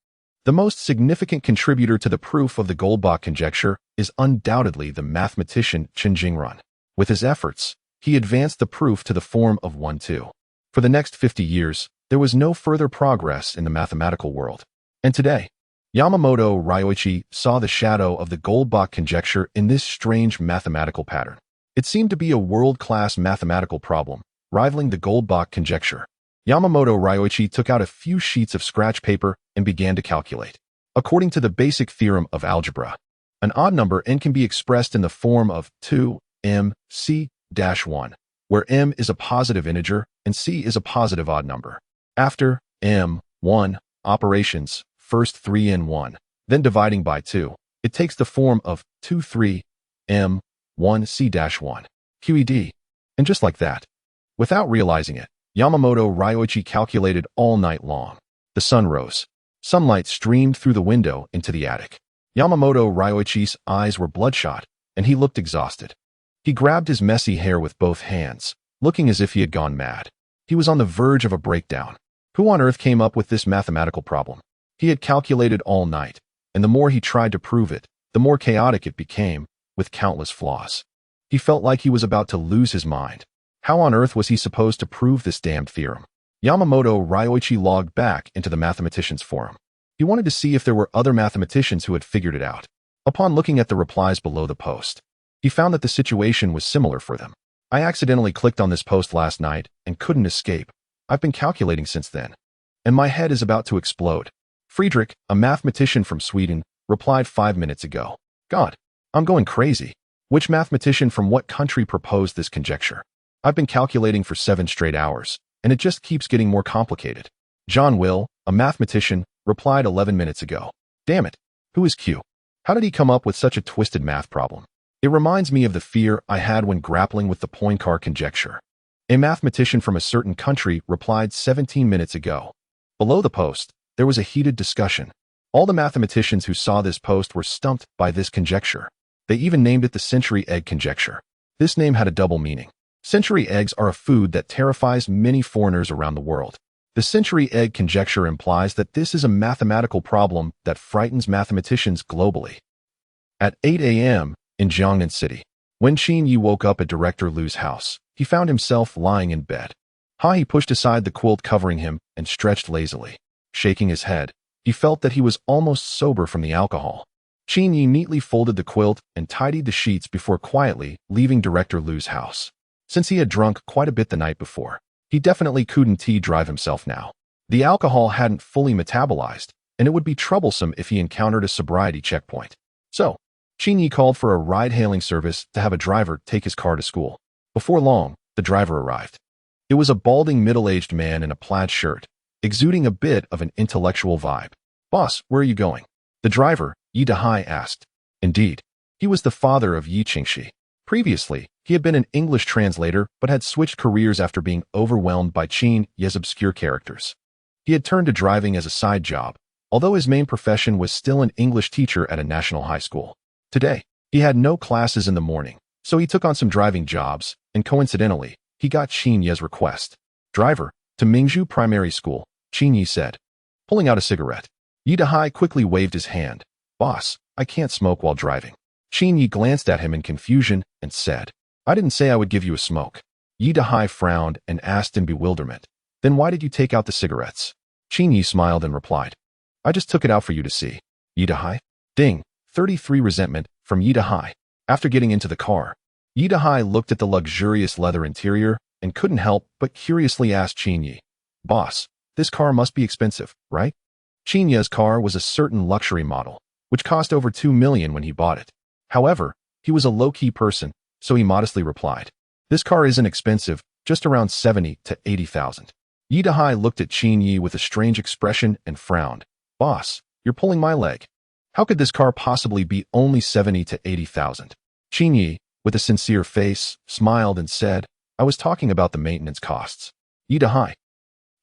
The most significant contributor to the proof of the Goldbach conjecture is undoubtedly the mathematician Chen Jingrun. With his efforts, he advanced the proof to the form of 1-2. For the next 50 years, there was no further progress in the mathematical world. And today, Yamamoto Ryoichi saw the shadow of the Goldbach conjecture in this strange mathematical pattern. It seemed to be a world-class mathematical problem, rivaling the Goldbach conjecture. Yamamoto Ryoichi took out a few sheets of scratch paper and began to calculate. According to the basic theorem of algebra, an odd number n can be expressed in the form of 2m(c)(1), where m is a positive integer and c is a positive odd number. After m(1) operations, first 3 and 1, then dividing by 2, it takes the form of 2,3m(1c)(1), QED. And just like that, without realizing it, Yamamoto Ryoichi calculated all night long. The sun rose. Sunlight streamed through the window into the attic. Yamamoto Ryoichi's eyes were bloodshot, and he looked exhausted. He grabbed his messy hair with both hands, looking as if he had gone mad. He was on the verge of a breakdown. Who on earth came up with this mathematical problem? He had calculated all night, and the more he tried to prove it, the more chaotic it became, with countless flaws. He felt like he was about to lose his mind. How on earth was he supposed to prove this damned theorem? Yamamoto Ryoichi logged back into the mathematicians forum. He wanted to see if there were other mathematicians who had figured it out. Upon looking at the replies below the post, he found that the situation was similar for them. I accidentally clicked on this post last night and couldn't escape. I've been calculating since then, and my head is about to explode. Friedrich, a mathematician from Sweden, replied 5 minutes ago. God, I'm going crazy. Which mathematician from what country proposed this conjecture? I've been calculating for 7 straight hours, and it just keeps getting more complicated. John Will, a mathematician, replied 11 minutes ago. Damn it, who is Q? How did he come up with such a twisted math problem? It reminds me of the fear I had when grappling with the Poincare conjecture. A mathematician from a certain country replied 17 minutes ago. Below the post, there was a heated discussion. All the mathematicians who saw this post were stumped by this conjecture. They even named it the century egg conjecture. This name had a double meaning. Century eggs are a food that terrifies many foreigners around the world. The century egg conjecture implies that this is a mathematical problem that frightens mathematicians globally. At 8 a.m. in Jiangnan City, when Qin Yi woke up at Director Lu's house, he found himself lying in bed. He pushed aside the quilt covering him and stretched lazily. Shaking his head, he felt that he was almost sober from the alcohol. Qin Yi neatly folded the quilt and tidied the sheets before quietly leaving Director Lu's house. Since he had drunk quite a bit the night before, he definitely couldn't drive himself now. The alcohol hadn't fully metabolized, and it would be troublesome if he encountered a sobriety checkpoint. So, Qin Yi called for a ride-hailing service to have a driver take his car to school. Before long, the driver arrived. It was a balding middle-aged man in a plaid shirt, exuding a bit of an intellectual vibe. "Boss, where are you going?" The driver, Yi Dahai, asked. Indeed, he was the father of Yi Qingxi. Previously, he had been an English translator but had switched careers after being overwhelmed by Qin Yi's obscure characters. He had turned to driving as a side job, although his main profession was still an English teacher at a national high school. Today, he had no classes in the morning, so he took on some driving jobs, and coincidentally, he got Qin Yi's request. "Driver, to Mingzhu Primary School," Qin Yi said, pulling out a cigarette. Yi Dahai quickly waved his hand. "Boss, I can't smoke while driving." Qin Yi glanced at him in confusion and said, "I didn't say I would give you a smoke." Yi Dahai frowned and asked in bewilderment, "Then why did you take out the cigarettes?" Qin Yi smiled and replied, "I just took it out for you to see." Yi Dahai? Ding. 33 resentment from Yi Dahai. After getting into the car, Yi Dahai looked at the luxurious leather interior and couldn't help but curiously ask Qin Yi, "Boss, this car must be expensive, right?" Qin Yi's car was a certain luxury model, which cost over 2 million when he bought it. However, he was a low-key person, so he modestly replied, "This car isn't expensive, just around 70 to 80,000. Yi Dahai looked at Qin Yi with a strange expression and frowned. "Boss, you're pulling my leg. How could this car possibly be only 70 to 80,000? Qin Yi, with a sincere face, smiled and said, "I was talking about the maintenance costs." Yi Dahai.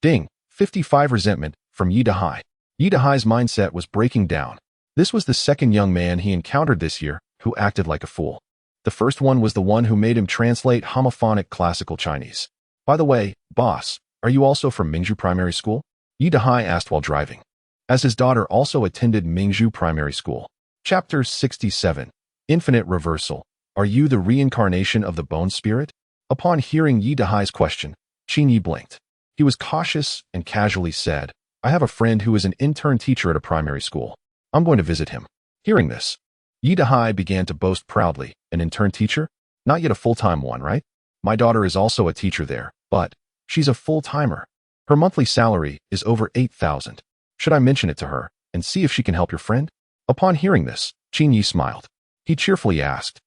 Ding. 55 resentment from Yi Dahai. Yi Dahai's mindset was breaking down. This was the second young man he encountered this year who acted like a fool. The first one was the one who made him translate homophonic classical Chinese. "By the way, boss, are you also from Mingzhu Primary School?" Yi Dahai asked while driving, as his daughter also attended Mingzhu Primary School. Chapter 67. Infinite Reversal. Are you the reincarnation of the bone spirit? Upon hearing Yi Dahai's question, Qin Yi blinked. He was cautious and casually said, "I have a friend who is an intern teacher at a primary school. I'm going to visit him." Hearing this, Yi Dahai began to boast proudly, "An intern teacher? Not yet a full-time one, right? My daughter is also a teacher there, but she's a full-timer. Her monthly salary is over 8,000. Should I mention it to her and see if she can help your friend?" Upon hearing this, Qin Yi smiled. He cheerfully asked,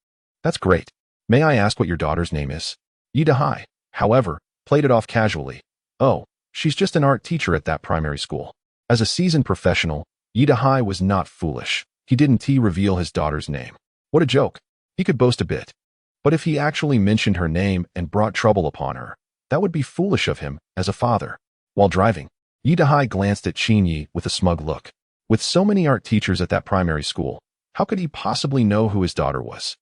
"That's great. May I ask what your daughter's name is?" Yi Dahai, however, played it off casually. "Oh, she's just an art teacher at that primary school." As a seasoned professional, Yi Dahai was not foolish. He didn't reveal his daughter's name. What a joke. He could boast a bit. But if he actually mentioned her name and brought trouble upon her, that would be foolish of him as a father. While driving, Yi Dahai glanced at Qin Yi with a smug look. With so many art teachers at that primary school, how could he possibly know who his daughter was?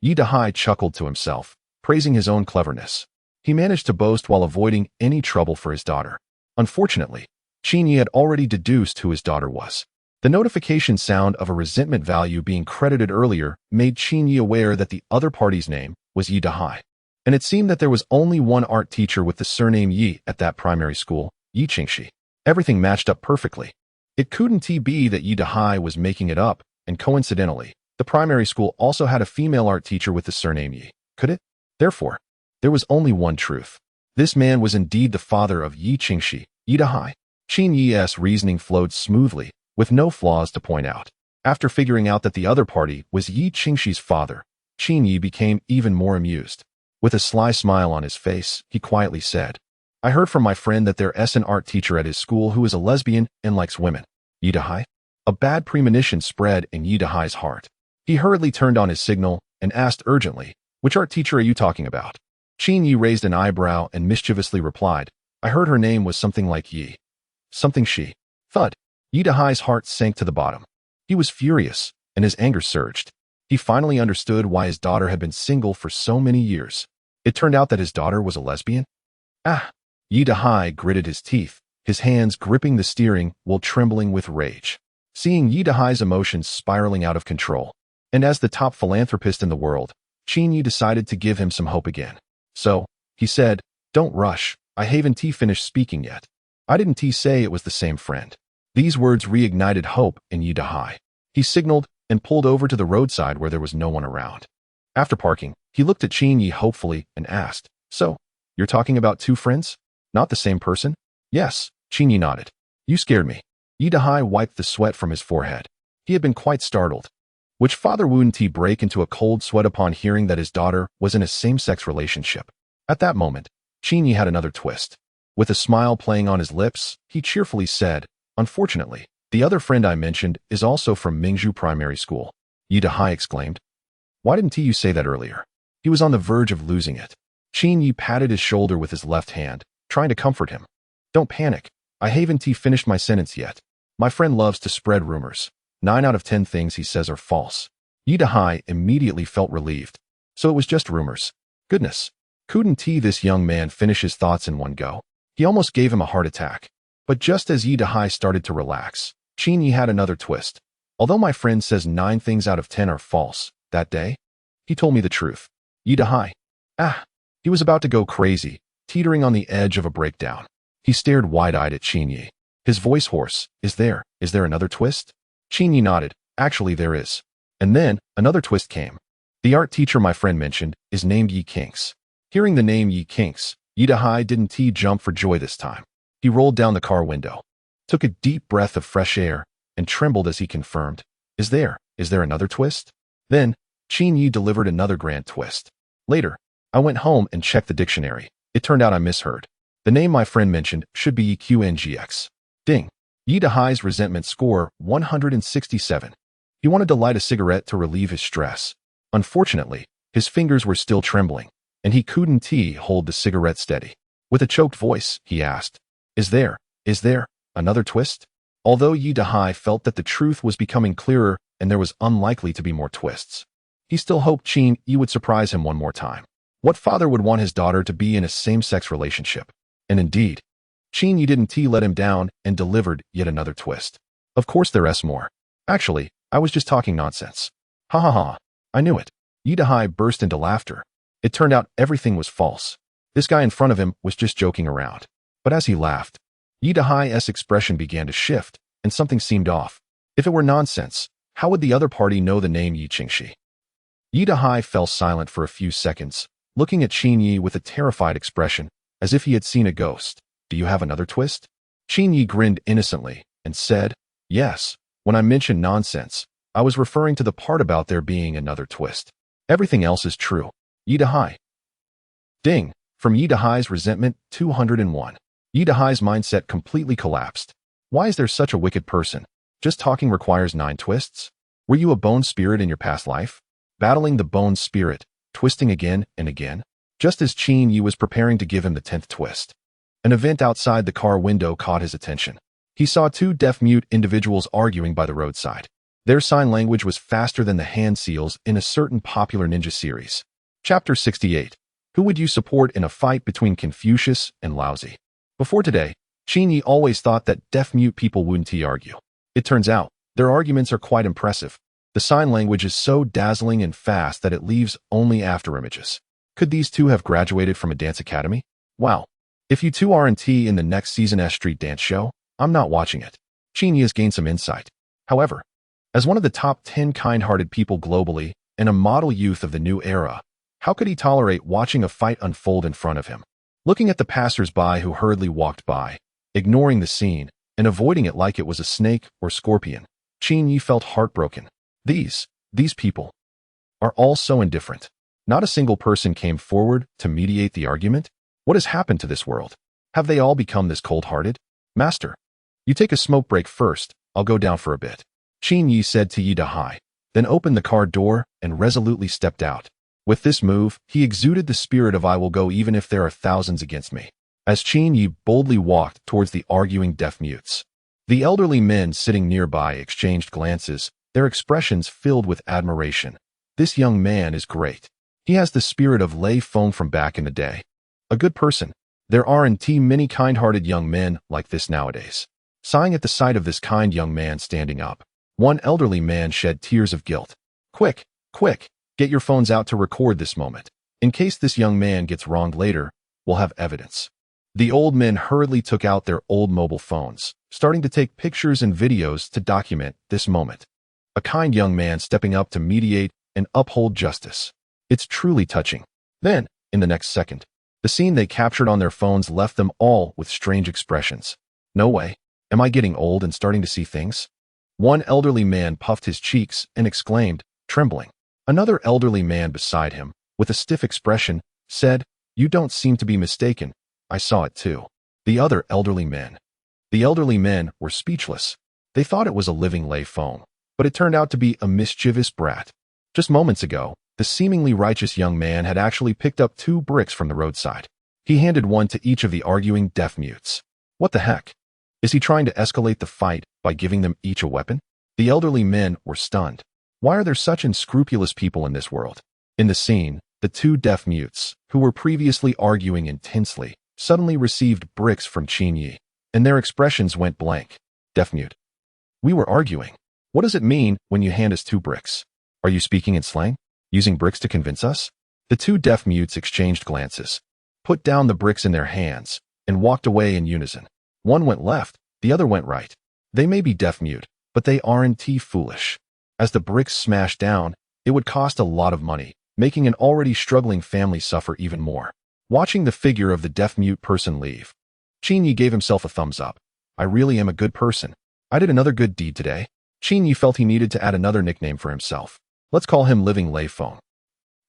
Yi Dahai chuckled to himself, praising his own cleverness. He managed to boast while avoiding any trouble for his daughter. Unfortunately, Qin Yi had already deduced who his daughter was. The notification sound of a resentment value being credited earlier made Qin Yi aware that the other party's name was Yi Dahai. And it seemed that there was only one art teacher with the surname Yi at that primary school, Yi Qingxi. Everything matched up perfectly. It couldn't be that Yi Dahai was making it up, and coincidentally, the primary school also had a female art teacher with the surname Yi. Could it? Therefore, there was only one truth. This man was indeed the father of Yi Qingxi, Yi Dahai. Qin Yi's reasoning flowed smoothly, with no flaws to point out. After figuring out that the other party was Yi Qingxi's father, Qin Yi became even more amused. With a sly smile on his face, he quietly said, "I heard from my friend that there's an art teacher at his school who is a lesbian and likes women." Yi Dahai? A bad premonition spread in Yi Dahai's heart. He hurriedly turned on his signal and asked urgently, "Which art teacher are you talking about?" Qin Yi raised an eyebrow and mischievously replied, "I heard her name was something like Yi. Something she." Thud. Yi Dahai's heart sank to the bottom. He was furious, and his anger surged. He finally understood why his daughter had been single for so many years. It turned out that his daughter was a lesbian? Ah! Yi Dahai gritted his teeth, his hands gripping the steering while trembling with rage. Seeing Yi Dahai's emotions spiraling out of control, and as the top philanthropist in the world, Qin Yi decided to give him some hope again. So, he said, "Don't rush, I haven't finished speaking yet. I didn't say it was the same friend." These words reignited hope in Yi Dahai. He signaled and pulled over to the roadside where there was no one around. After parking, he looked at Qin Yi hopefully and asked, "So, you're talking about two friends? Not the same person?" "Yes," Qin Yi nodded. "You scared me." Yi Dahai wiped the sweat from his forehead. He had been quite startled. Which father wouldn't he break into a cold sweat upon hearing that his daughter was in a same-sex relationship? At that moment, Qin Yi had another twist. With a smile playing on his lips, he cheerfully said, "Unfortunately, the other friend I mentioned is also from Mingzhu Primary School." Yi Dahai exclaimed. "Why didn't you say that earlier?" He was on the verge of losing it. Qin Yi patted his shoulder with his left hand, trying to comfort him. "Don't panic. I haven't finished my sentence yet. My friend loves to spread rumors. 9 out of 10 things he says are false." Yi Dahai immediately felt relieved. So it was just rumors. Goodness. Couldn't this young man finish his thoughts in one go? He almost gave him a heart attack. But just as Yi Dahai started to relax, Qin Yi had another twist. "Although my friend says 9 things out of 10 are false, that day, he told me the truth." Yi Dahai. He was about to go crazy, teetering on the edge of a breakdown. He stared wide-eyed at Qin Yi. His voice hoarse. Is there another twist?" Qin Yi nodded. "Actually, there is." And then, another twist came. "The art teacher my friend mentioned is named Yi Kinks." Hearing the name Yi Kinks, Yi Dahai didn't jump for joy this time. He rolled down the car window, took a deep breath of fresh air, and trembled as he confirmed, Is there another twist?" Then, Qin Yi delivered another grand twist. "Later, I went home and checked the dictionary. It turned out I misheard. The name my friend mentioned should be EQNGX. Ding." Yi Dahai's resentment score 167. He wanted to light a cigarette to relieve his stress. Unfortunately, his fingers were still trembling, and he couldn't hold the cigarette steady. With a choked voice, he asked, Is there another twist?" Although Yi Dahai felt that the truth was becoming clearer and there was unlikely to be more twists, he still hoped Qin Yi would surprise him one more time. What father would want his daughter to be in a same-sex relationship? And indeed, Qin Yi didn't let him down and delivered yet another twist. "Of course there's more. Actually, I was just talking nonsense." "Ha ha ha, I knew it." Yi Dahai burst into laughter. It turned out everything was false. This guy in front of him was just joking around. But as he laughed, Yi Dahai's expression began to shift, and something seemed off. If it were nonsense, how would the other party know the name Yi Qingxi? Yi Dahai fell silent for a few seconds, looking at Qin Yi with a terrified expression, as if he had seen a ghost. "Do you have another twist?" Qin Yi grinned innocently and said, "Yes, when I mentioned nonsense, I was referring to the part about there being another twist. Everything else is true." Yi Dahai. Ding. From Yi Dahai's resentment, 201. Yi Dahai's mindset completely collapsed. Why is there such a wicked person? Just talking requires 9 twists? Were you a bone spirit in your past life? Battling the bone spirit, twisting again and again? Just as Qin Yi was preparing to give him the 10th twist, an event outside the car window caught his attention. He saw 2 deaf-mute individuals arguing by the roadside. Their sign language was faster than the hand seals in a certain popular ninja series. Chapter 68. Who would you support in a fight between Confucius and Laozi? Before today, Qin Yi always thought that deaf-mute people wouldn't argue. It turns out, their arguments are quite impressive. The sign language is so dazzling and fast that it leaves only after images. Could these two have graduated from a dance academy? Wow. If you two aren't in the next season's street dance show, I'm not watching it. Qin Yi has gained some insight. However, as one of the top 10 kind-hearted people globally and a model youth of the new era, how could he tolerate watching a fight unfold in front of him? Looking at the passers-by who hurriedly walked by, ignoring the scene, and avoiding it like it was a snake or scorpion, Qin Yi felt heartbroken. These people are all so indifferent. Not a single person came forward to mediate the argument. What has happened to this world? Have they all become this cold-hearted? "Master, you take a smoke break first, I'll go down for a bit," Qin Yi said to Yi Dahai, then opened the car door and resolutely stepped out. With this move, he exuded the spirit of "I will go even if there are thousands against me." As Qin Yi boldly walked towards the arguing deaf-mutes, the elderly men sitting nearby exchanged glances, their expressions filled with admiration. "This young man is great. He has the spirit of Lei Feng from back in the day. A good person. There aren't many kind-hearted young men like this nowadays. Sighing at the sight of this kind young man standing up, one elderly man shed tears of guilt. Quick, quick, get your phones out to record this moment. In case this young man gets wronged later, we'll have evidence. The old men hurriedly took out their old mobile phones, starting to take pictures and videos to document this moment. A kind young man stepping up to mediate and uphold justice. It's truly touching. Then, in the next second, the scene they captured on their phones left them all with strange expressions. No way. Am I getting old and starting to see things? One elderly man puffed his cheeks and exclaimed, trembling. Another elderly man beside him, with a stiff expression, said, "You don't seem to be mistaken. I saw it too." The elderly men were speechless. They thought it was a living Lei Feng, but it turned out to be a mischievous brat. Just moments ago, the seemingly righteous young man had actually picked up 2 bricks from the roadside. He handed one to each of the arguing deaf mutes. What the heck? Is he trying to escalate the fight by giving them each a weapon? The elderly men were stunned. Why are there such unscrupulous people in this world? In the scene, the 2 deaf mutes, who were previously arguing intensely, suddenly received bricks from Qin Yi, and their expressions went blank. Deaf mute. We were arguing. What does it mean when you hand us 2 bricks? Are you speaking in slang? Using bricks to convince us? The 2 deaf mutes exchanged glances, put down the bricks in their hands, and walked away in unison. One went left, the other went right. They may be deaf mute, but they aren't foolish. As the bricks smashed down, it would cost a lot of money, making an already struggling family suffer even more. Watching the figure of the deaf-mute person leave, Qin Yi gave himself a thumbs up. I really am a good person. I did another good deed today. Qin Yi felt he needed to add another nickname for himself. Let's call him Living Lei Feng.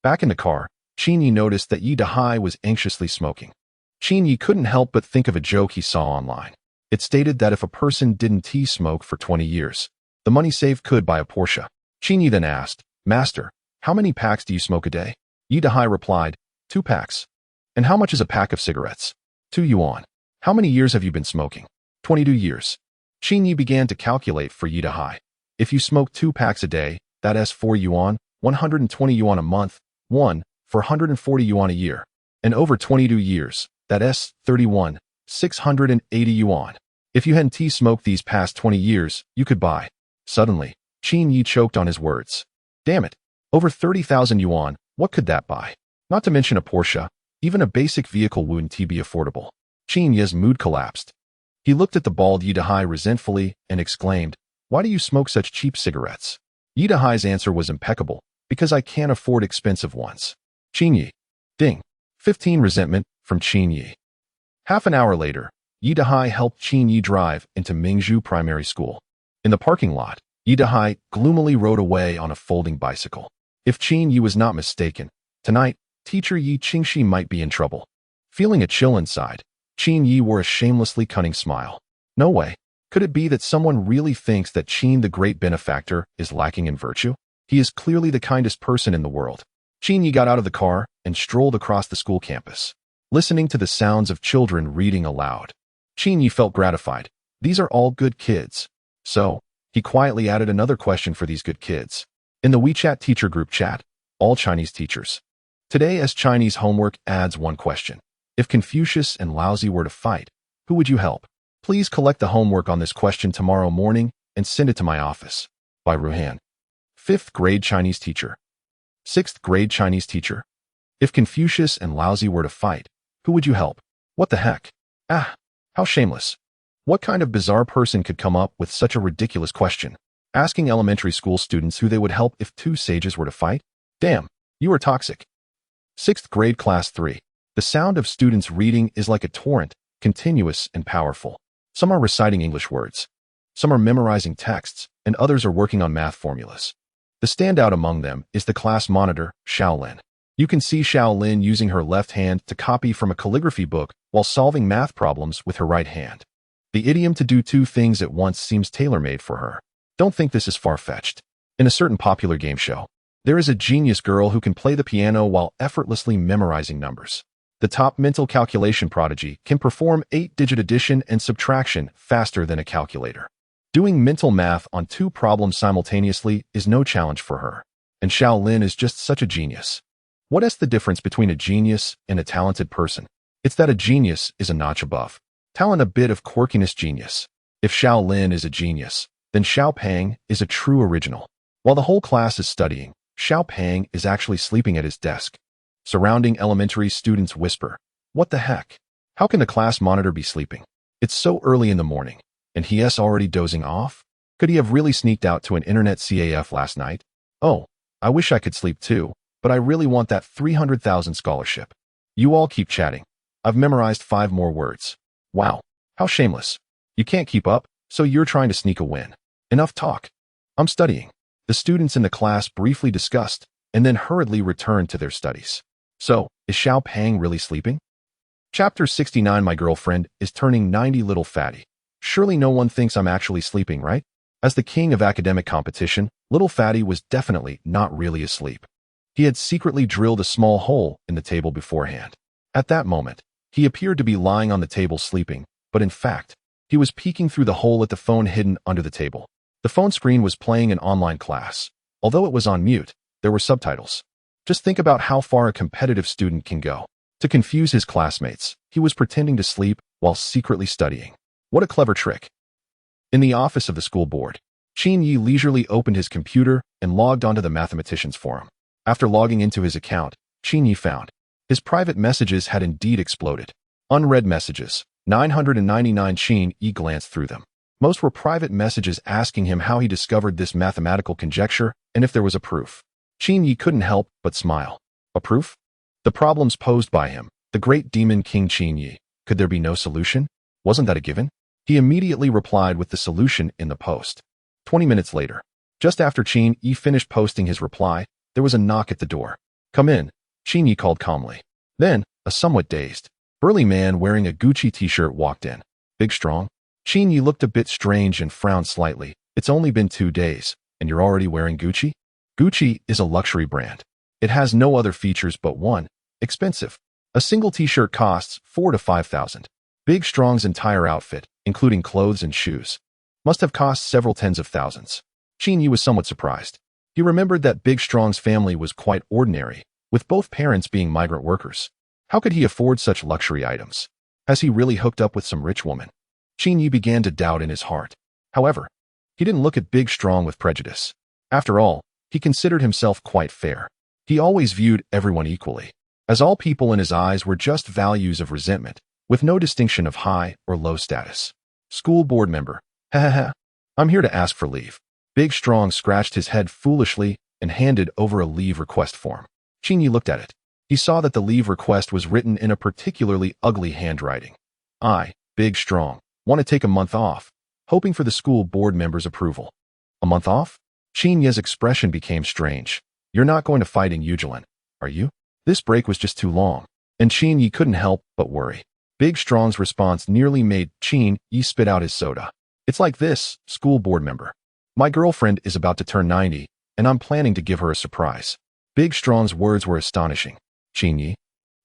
Back in the car, Qin Yi noticed that Yi Dahai was anxiously smoking. Qin Yi couldn't help but think of a joke he saw online. It stated that if a person didn't smoke for 20 years, the money saved could buy a Porsche. Qin Yi then asked, Master, how many packs do you smoke a day? Yi Dahai replied, 2 packs. And how much is a pack of cigarettes? 2 yuan. How many years have you been smoking? 22 years. Qin Yi began to calculate for Yi Dahai. If you smoke 2 packs a day, that's 4 yuan, 120 yuan a month, 1, for 140 yuan a year. And over 22 years, that's 31, 680 yuan. If you hadn't smoked these past 20 years, you could buy. Suddenly, Qin Yi choked on his words. Damn it. Over 30,000 yuan, what could that buy? Not to mention a Porsche, even a basic vehicle wouldn't be affordable. Qin Yi's mood collapsed. He looked at the bald Yi Dahai resentfully and exclaimed, Why do you smoke such cheap cigarettes? Yi Dahai's answer was impeccable, because I can't afford expensive ones. Qin Yi. Ding. 15 resentment from Qin Yi. Half an hour later, Yi Dahai helped Qin Yi drive into Mingzhu Primary School. In the parking lot, Yi Dahai gloomily rode away on a folding bicycle. If Qin Yi was not mistaken, tonight, teacher Yi Qingxi might be in trouble. Feeling a chill inside, Qin Yi wore a shamelessly cunning smile. No way. Could it be that someone really thinks that Qin the great benefactor is lacking in virtue? He is clearly the kindest person in the world. Qin Yi got out of the car and strolled across the school campus, listening to the sounds of children reading aloud. Qin Yi felt gratified. These are all good kids. So, he quietly added another question for these good kids. In the WeChat teacher group chat, all Chinese teachers. Today as Chinese homework adds one question. If Confucius and Laozi were to fight, who would you help? Please collect the homework on this question tomorrow morning and send it to my office. By Ruhan. 5th grade Chinese teacher. 6th grade Chinese teacher. If Confucius and Laozi were to fight, who would you help? What the heck? Ah, how shameless. What kind of bizarre person could come up with such a ridiculous question? Asking elementary school students who they would help if 2 sages were to fight? Damn, you are toxic. 6th grade class 3. The sound of students reading is like a torrent, continuous and powerful. Some are reciting English words. Some are memorizing texts, and others are working on math formulas. The standout among them is the class monitor, Xiaolin. You can see Xiaolin using her left hand to copy from a calligraphy book while solving math problems with her right hand. The idiom to do 2 things at once seems tailor-made for her. Don't think this is far-fetched. In a certain popular game show, there is a genius girl who can play the piano while effortlessly memorizing numbers. The top mental calculation prodigy can perform 8-digit addition and subtraction faster than a calculator. Doing mental math on 2 problems simultaneously is no challenge for her. And Xiaolin is just such a genius. What is the difference between a genius and a talented person? It's that a genius is a notch above. Talent a bit of quirkiness genius. If Xiao Lin is a genius, then Xiao Pang is a true original. While the whole class is studying, Xiao Pang is actually sleeping at his desk. Surrounding elementary students whisper, "What the heck? How can the class monitor be sleeping? It's so early in the morning, and he is already dozing off? Could he have really sneaked out to an internet CAF last night? Oh, I wish I could sleep too, but I really want that 300,000 scholarship. You all keep chatting. I've memorized 5 more words. Wow, how shameless. You can't keep up, so you're trying to sneak a win. Enough talk. I'm studying." The students in the class briefly discussed and then hurriedly returned to their studies. So, is Xiao Pang really sleeping? Chapter 69. My girlfriend is turning 90. Little fatty. Surely no one thinks I'm actually sleeping, right? As the king of academic competition, little fatty was definitely not really asleep. He had secretly drilled a small hole in the table beforehand. At that moment, he appeared to be lying on the table sleeping, but in fact, he was peeking through the hole at the phone hidden under the table. The phone screen was playing an online class. Although it was on mute, there were subtitles. Just think about how far a competitive student can go. To confuse his classmates, he was pretending to sleep while secretly studying. What a clever trick. In the office of the school board, Qin Yi leisurely opened his computer and logged onto the mathematicians forum. After logging into his account, Qin Yi found his private messages had indeed exploded. Unread messages, 999. Qin Yi glanced through them. Most were private messages asking him how he discovered this mathematical conjecture and if there was a proof. Qin Yi couldn't help but smile. A proof? The problems posed by him, the great demon King Qin Yi. Could there be no solution? Wasn't that a given? He immediately replied with the solution in the post. 20 minutes later, just after Qin Yi finished posting his reply, there was a knock at the door. "Come in," Qin Yi called calmly. Then, a somewhat dazed, burly man wearing a Gucci t-shirt walked in. "Big strong?" Qin Yi looked a bit strange and frowned slightly. "It's only been 2 days, and you're already wearing Gucci?" Gucci is a luxury brand. It has no other features but one, expensive. A single t-shirt costs 4,000 to 5,000. Big Strong's entire outfit, including clothes and shoes, must have cost several tens of thousands. Qin Yi was somewhat surprised. He remembered that Big Strong's family was quite ordinary, with both parents being migrant workers. How could he afford such luxury items? Has he really hooked up with some rich woman? Qin Yi began to doubt in his heart. However, he didn't look at Big Strong with prejudice. After all, he considered himself quite fair. He always viewed everyone equally, as all people in his eyes were just values of resentment, with no distinction of high or low status. School board member. Ha. I'm here to ask for leave. Big Strong scratched his head foolishly and handed over a leave request form. Qin Yi looked at it. He saw that the leave request was written in a particularly ugly handwriting. "I, Big Strong, want to take a month off, hoping for the school board member's approval." A month off? Qin Yi's expression became strange. "You're not going to fight in Yujilin, are you?" This break was just too long, and Qin Yi couldn't help but worry. Big Strong's response nearly made Qin Yi spit out his soda. "It's like this, school board member. My girlfriend is about to turn 90, and I'm planning to give her a surprise." Big Strong's words were astonishing. Qin Yi?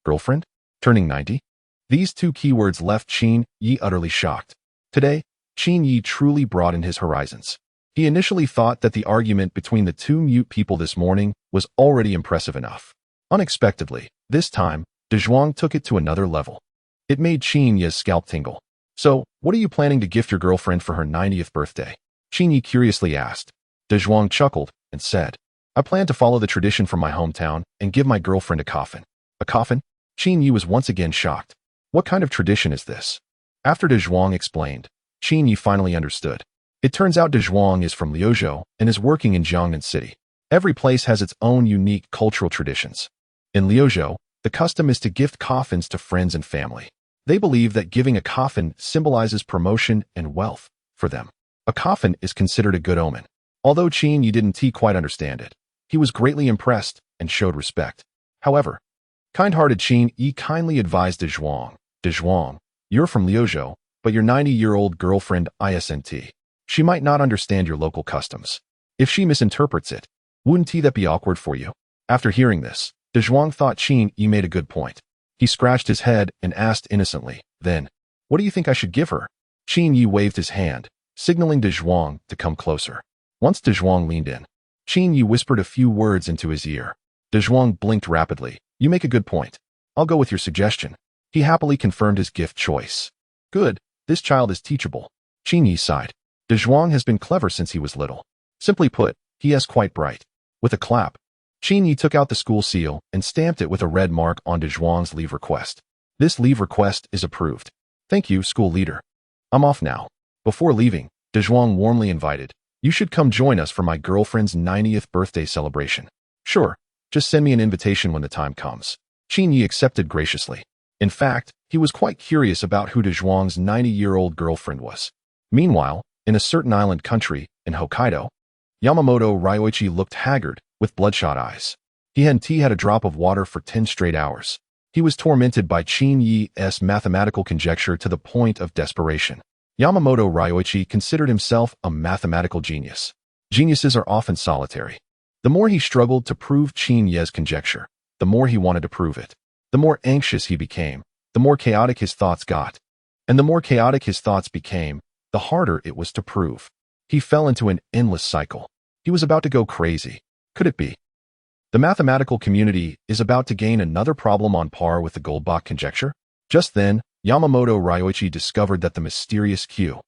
Girlfriend? Turning 90? These 2 keywords left Qin Yi utterly shocked. Today, Qin Yi truly broadened his horizons. He initially thought that the argument between the 2 mute people this morning was already impressive enough. Unexpectedly, this time, De Zhuang took it to another level. It made Qin Yi's scalp tingle. "So, what are you planning to gift your girlfriend for her 90th birthday?" Qin Yi curiously asked. De Zhuang chuckled and said, "I plan to follow the tradition from my hometown and give my girlfriend a coffin." A coffin? Qin Yi was once again shocked. What kind of tradition is this? After De Zhuang explained, Qin Yi finally understood. It turns out De Zhuang is from Liuzhou and is working in Jiangnan City. Every place has its own unique cultural traditions. In Liuzhou, the custom is to gift coffins to friends and family. They believe that giving a coffin symbolizes promotion and wealth for them. A coffin is considered a good omen. Although Qin Yi didn't quite understand it, he was greatly impressed and showed respect. However, kind-hearted Qin Yi kindly advised De Zhuang, "De Zhuang, you're from Liuzhou, but your 90-year-old girlfriend isn't. She might not understand your local customs. If she misinterprets it, wouldn't that be awkward for you?" After hearing this, De Zhuang thought Qin Yi made a good point. He scratched his head and asked innocently, "Then, what do you think I should give her?" Qin Yi waved his hand, signaling De Zhuang to come closer. Once De Zhuang leaned in, Qin Yi whispered a few words into his ear. De Zhuang blinked rapidly. You make a good point. I'll go with your suggestion. He happily confirmed his gift choice. Good, this child is teachable. Qin Yi sighed. De Zhuang has been clever since he was little. Simply put, he is quite bright. With a clap, Qin Yi took out the school seal and stamped it with a red mark on De Zhuang's leave request. This leave request is approved. Thank you, school leader. I'm off now. Before leaving, De Zhuang warmly invited, you should come join us for my girlfriend's 90th birthday celebration. Sure, just send me an invitation when the time comes. Qin Yi accepted graciously. In fact, he was quite curious about who De Zhuang's 90-year-old girlfriend was. Meanwhile, in a certain island country, in Hokkaido, Yamamoto Ryoichi looked haggard, with bloodshot eyes. He hadn't had a drop of water for 10 straight hours. He was tormented by Qin Yi's mathematical conjecture to the point of desperation. Yamamoto Ryoichi considered himself a mathematical genius. Geniuses are often solitary. The more he struggled to prove Qin Yi's conjecture, the more he wanted to prove it. The more anxious he became, the more chaotic his thoughts got. And the more chaotic his thoughts became, the harder it was to prove. He fell into an endless cycle. He was about to go crazy. Could it be? The mathematical community is about to gain another problem on par with the Goldbach conjecture? Just then, Yamamoto Ryoichi discovered that the mysterious Q,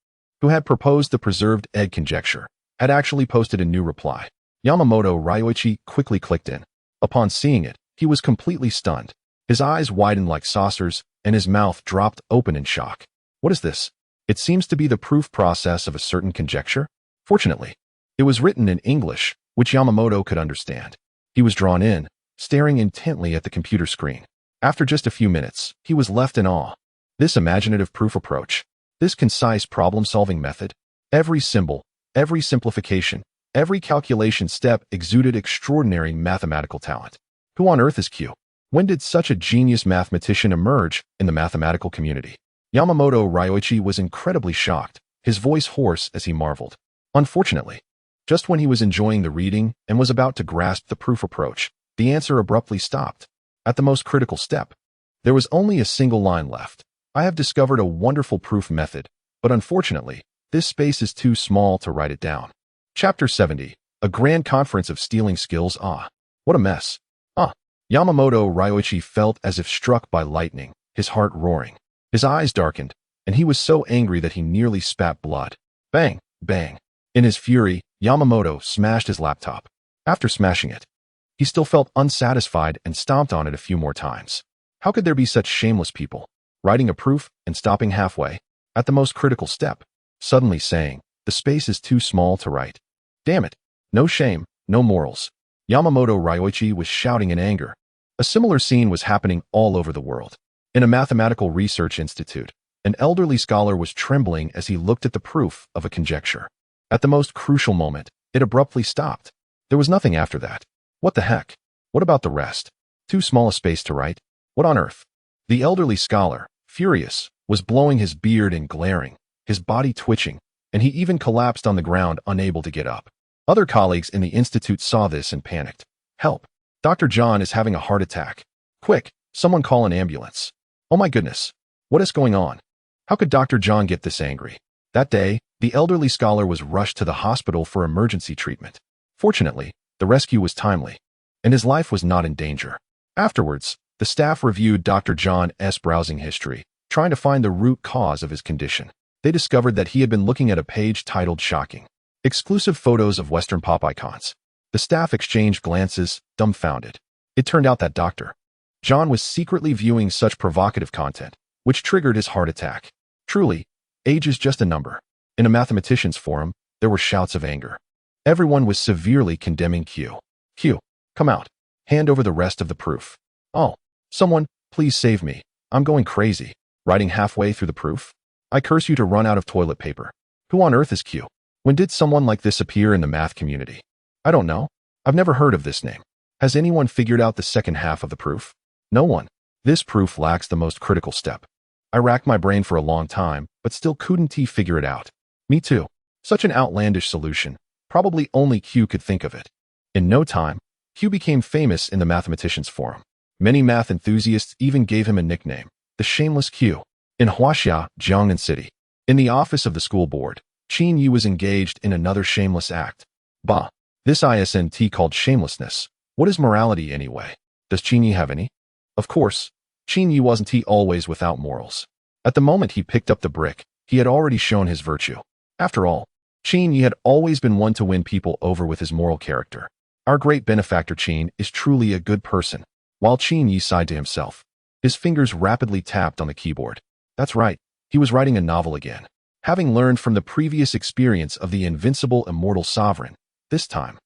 who had proposed the preserved egg conjecture, had actually posted a new reply. Yamamoto Ryoichi quickly clicked in. Upon seeing it, he was completely stunned. His eyes widened like saucers, and his mouth dropped open in shock. What is this? It seems to be the proof process of a certain conjecture. Fortunately, it was written in English, which Yamamoto could understand. He was drawn in, staring intently at the computer screen. After just a few minutes, he was left in awe. This imaginative proof approach, this concise problem-solving method, every symbol, every simplification, every calculation step exuded extraordinary mathematical talent. Who on earth is Q? When did such a genius mathematician emerge in the mathematical community? Yamamoto Ryoichi was incredibly shocked, his voice hoarse as he marveled. Unfortunately, just when he was enjoying the reading and was about to grasp the proof approach, the answer abruptly stopped. At the most critical step, there was only a single line left. I have discovered a wonderful proof method, but unfortunately, this space is too small to write it down. Chapter 70, A Grand Conference of Stealing Skills. What a mess. Yamamoto Ryoichi felt as if struck by lightning, his heart roaring. His eyes darkened, and he was so angry that he nearly spat blood. Bang, bang. In his fury, Yamamoto smashed his laptop. After smashing it, he still felt unsatisfied and stomped on it a few more times. How could there be such shameless people? Writing a proof and stopping halfway, at the most critical step, suddenly saying, the space is too small to write. Damn it. No shame, no morals. Yamamoto Ryoichi was shouting in anger. A similar scene was happening all over the world. In a mathematical research institute, an elderly scholar was trembling as he looked at the proof of a conjecture. At the most crucial moment, it abruptly stopped. There was nothing after that. What the heck? What about the rest? Too small a space to write? What on earth? The elderly scholar, furious, was blowing his beard and glaring, his body twitching, and he even collapsed on the ground, unable to get up. Other colleagues in the institute saw this and panicked. Help! Dr. John is having a heart attack. Quick, someone call an ambulance. Oh my goodness. What is going on? How could Dr. John get this angry? That day, the elderly scholar was rushed to the hospital for emergency treatment. Fortunately, the rescue was timely, and his life was not in danger. Afterwards, the staff reviewed Dr. John's browsing history, trying to find the root cause of his condition. They discovered that he had been looking at a page titled Shocking Exclusive Photos of Western Pop Icons. The staff exchanged glances, dumbfounded. It turned out that Dr. John was secretly viewing such provocative content, which triggered his heart attack. Truly, age is just a number. In a mathematician's forum, there were shouts of anger. Everyone was severely condemning Q. Q, come out. Hand over the rest of the proof. Oh, someone, please save me. I'm going crazy. Writing halfway through the proof? I curse you to run out of toilet paper. Who on earth is Q? When did someone like this appear in the math community? I don't know. I've never heard of this name. Has anyone figured out the second half of the proof? No one. This proof lacks the most critical step. I racked my brain for a long time, but still couldn't figure it out. Me too. Such an outlandish solution. Probably only Q could think of it. In no time, Q became famous in the mathematicians' forum. Many math enthusiasts even gave him a nickname, the Shameless Q. In Huaxia, Jiangnan City, in the office of the school board, Qin Yi was engaged in another shameless act. Bah! This isn't called shamelessness. What is morality anyway? Does Qin Yi have any? Of course, Qin Yi wasn't always without morals. At the moment he picked up the brick, he had already shown his virtue. After all, Qin Yi had always been one to win people over with his moral character. Our great benefactor Qin is truly a good person. While Qin Yi sighed to himself, his fingers rapidly tapped on the keyboard. That's right, he was writing a novel again. Having learned from the previous experience of the invincible immortal sovereign, this time,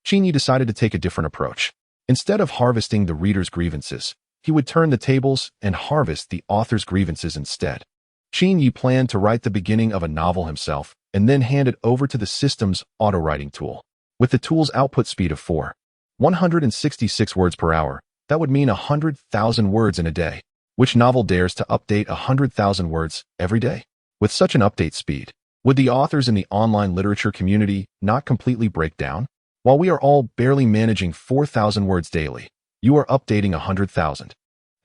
Qin Yi decided to take a different approach. Instead of harvesting the reader's grievances, he would turn the tables and harvest the author's grievances instead. Qin Yi planned to write the beginning of a novel himself and then hand it over to the system's auto-writing tool. With the tool's output speed of 166 words per hour, that would mean 100,000 words in a day. Which novel dares to update 100,000 words every day? With such an update speed, would the authors in the online literature community not completely break down? While we are all barely managing 4,000 words daily, you are updating 100,000.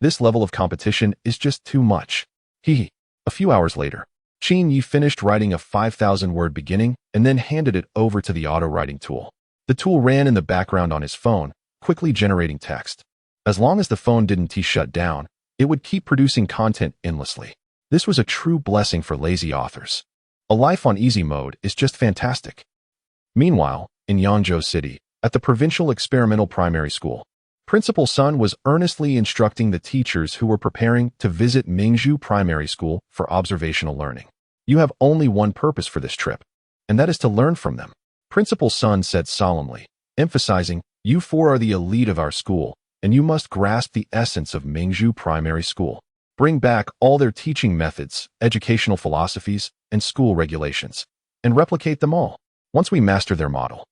This level of competition is just too much. A few hours later, Qin Yi finished writing a 5,000-word beginning and then handed it over to the auto-writing tool. The tool ran in the background on his phone, quickly generating text. As long as the phone didn't shut down, it would keep producing content endlessly. This was a true blessing for lazy authors. A life on easy mode is just fantastic. Meanwhile, in Yangzhou City, at the provincial experimental primary school, Principal Sun was earnestly instructing the teachers who were preparing to visit Mingzhu Primary School for observational learning. You have only one purpose for this trip, and that is to learn from them. Principal Sun said solemnly, emphasizing, you four are the elite of our school, and you must grasp the essence of Mingzhu Primary School. Bring back all their teaching methods, educational philosophies, and school regulations, and replicate them all. Once we master their model,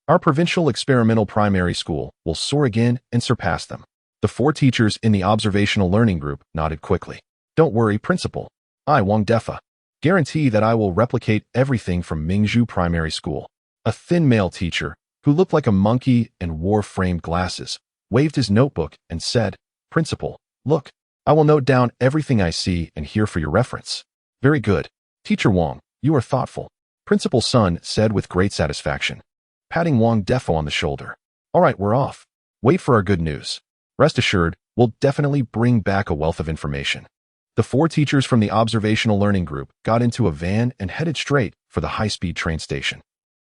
our provincial experimental primary school will soar again and surpass them. The four teachers in the observational learning group nodded quickly. Don't worry, Principal. I, Wang Defa, guarantee that I will replicate everything from Mingzhu Primary School. A thin male teacher, who looked like a monkey and wore framed glasses, waved his notebook and said, Principal, look, I will note down everything I see and hear for your reference. Very good. Teacher Wang, you are thoughtful. Principal Sun said with great satisfaction, patting Wang Defo on the shoulder. All right, we're off. Wait for our good news. Rest assured, we'll definitely bring back a wealth of information. The four teachers from the observational learning group got into a van and headed straight for the high-speed train station.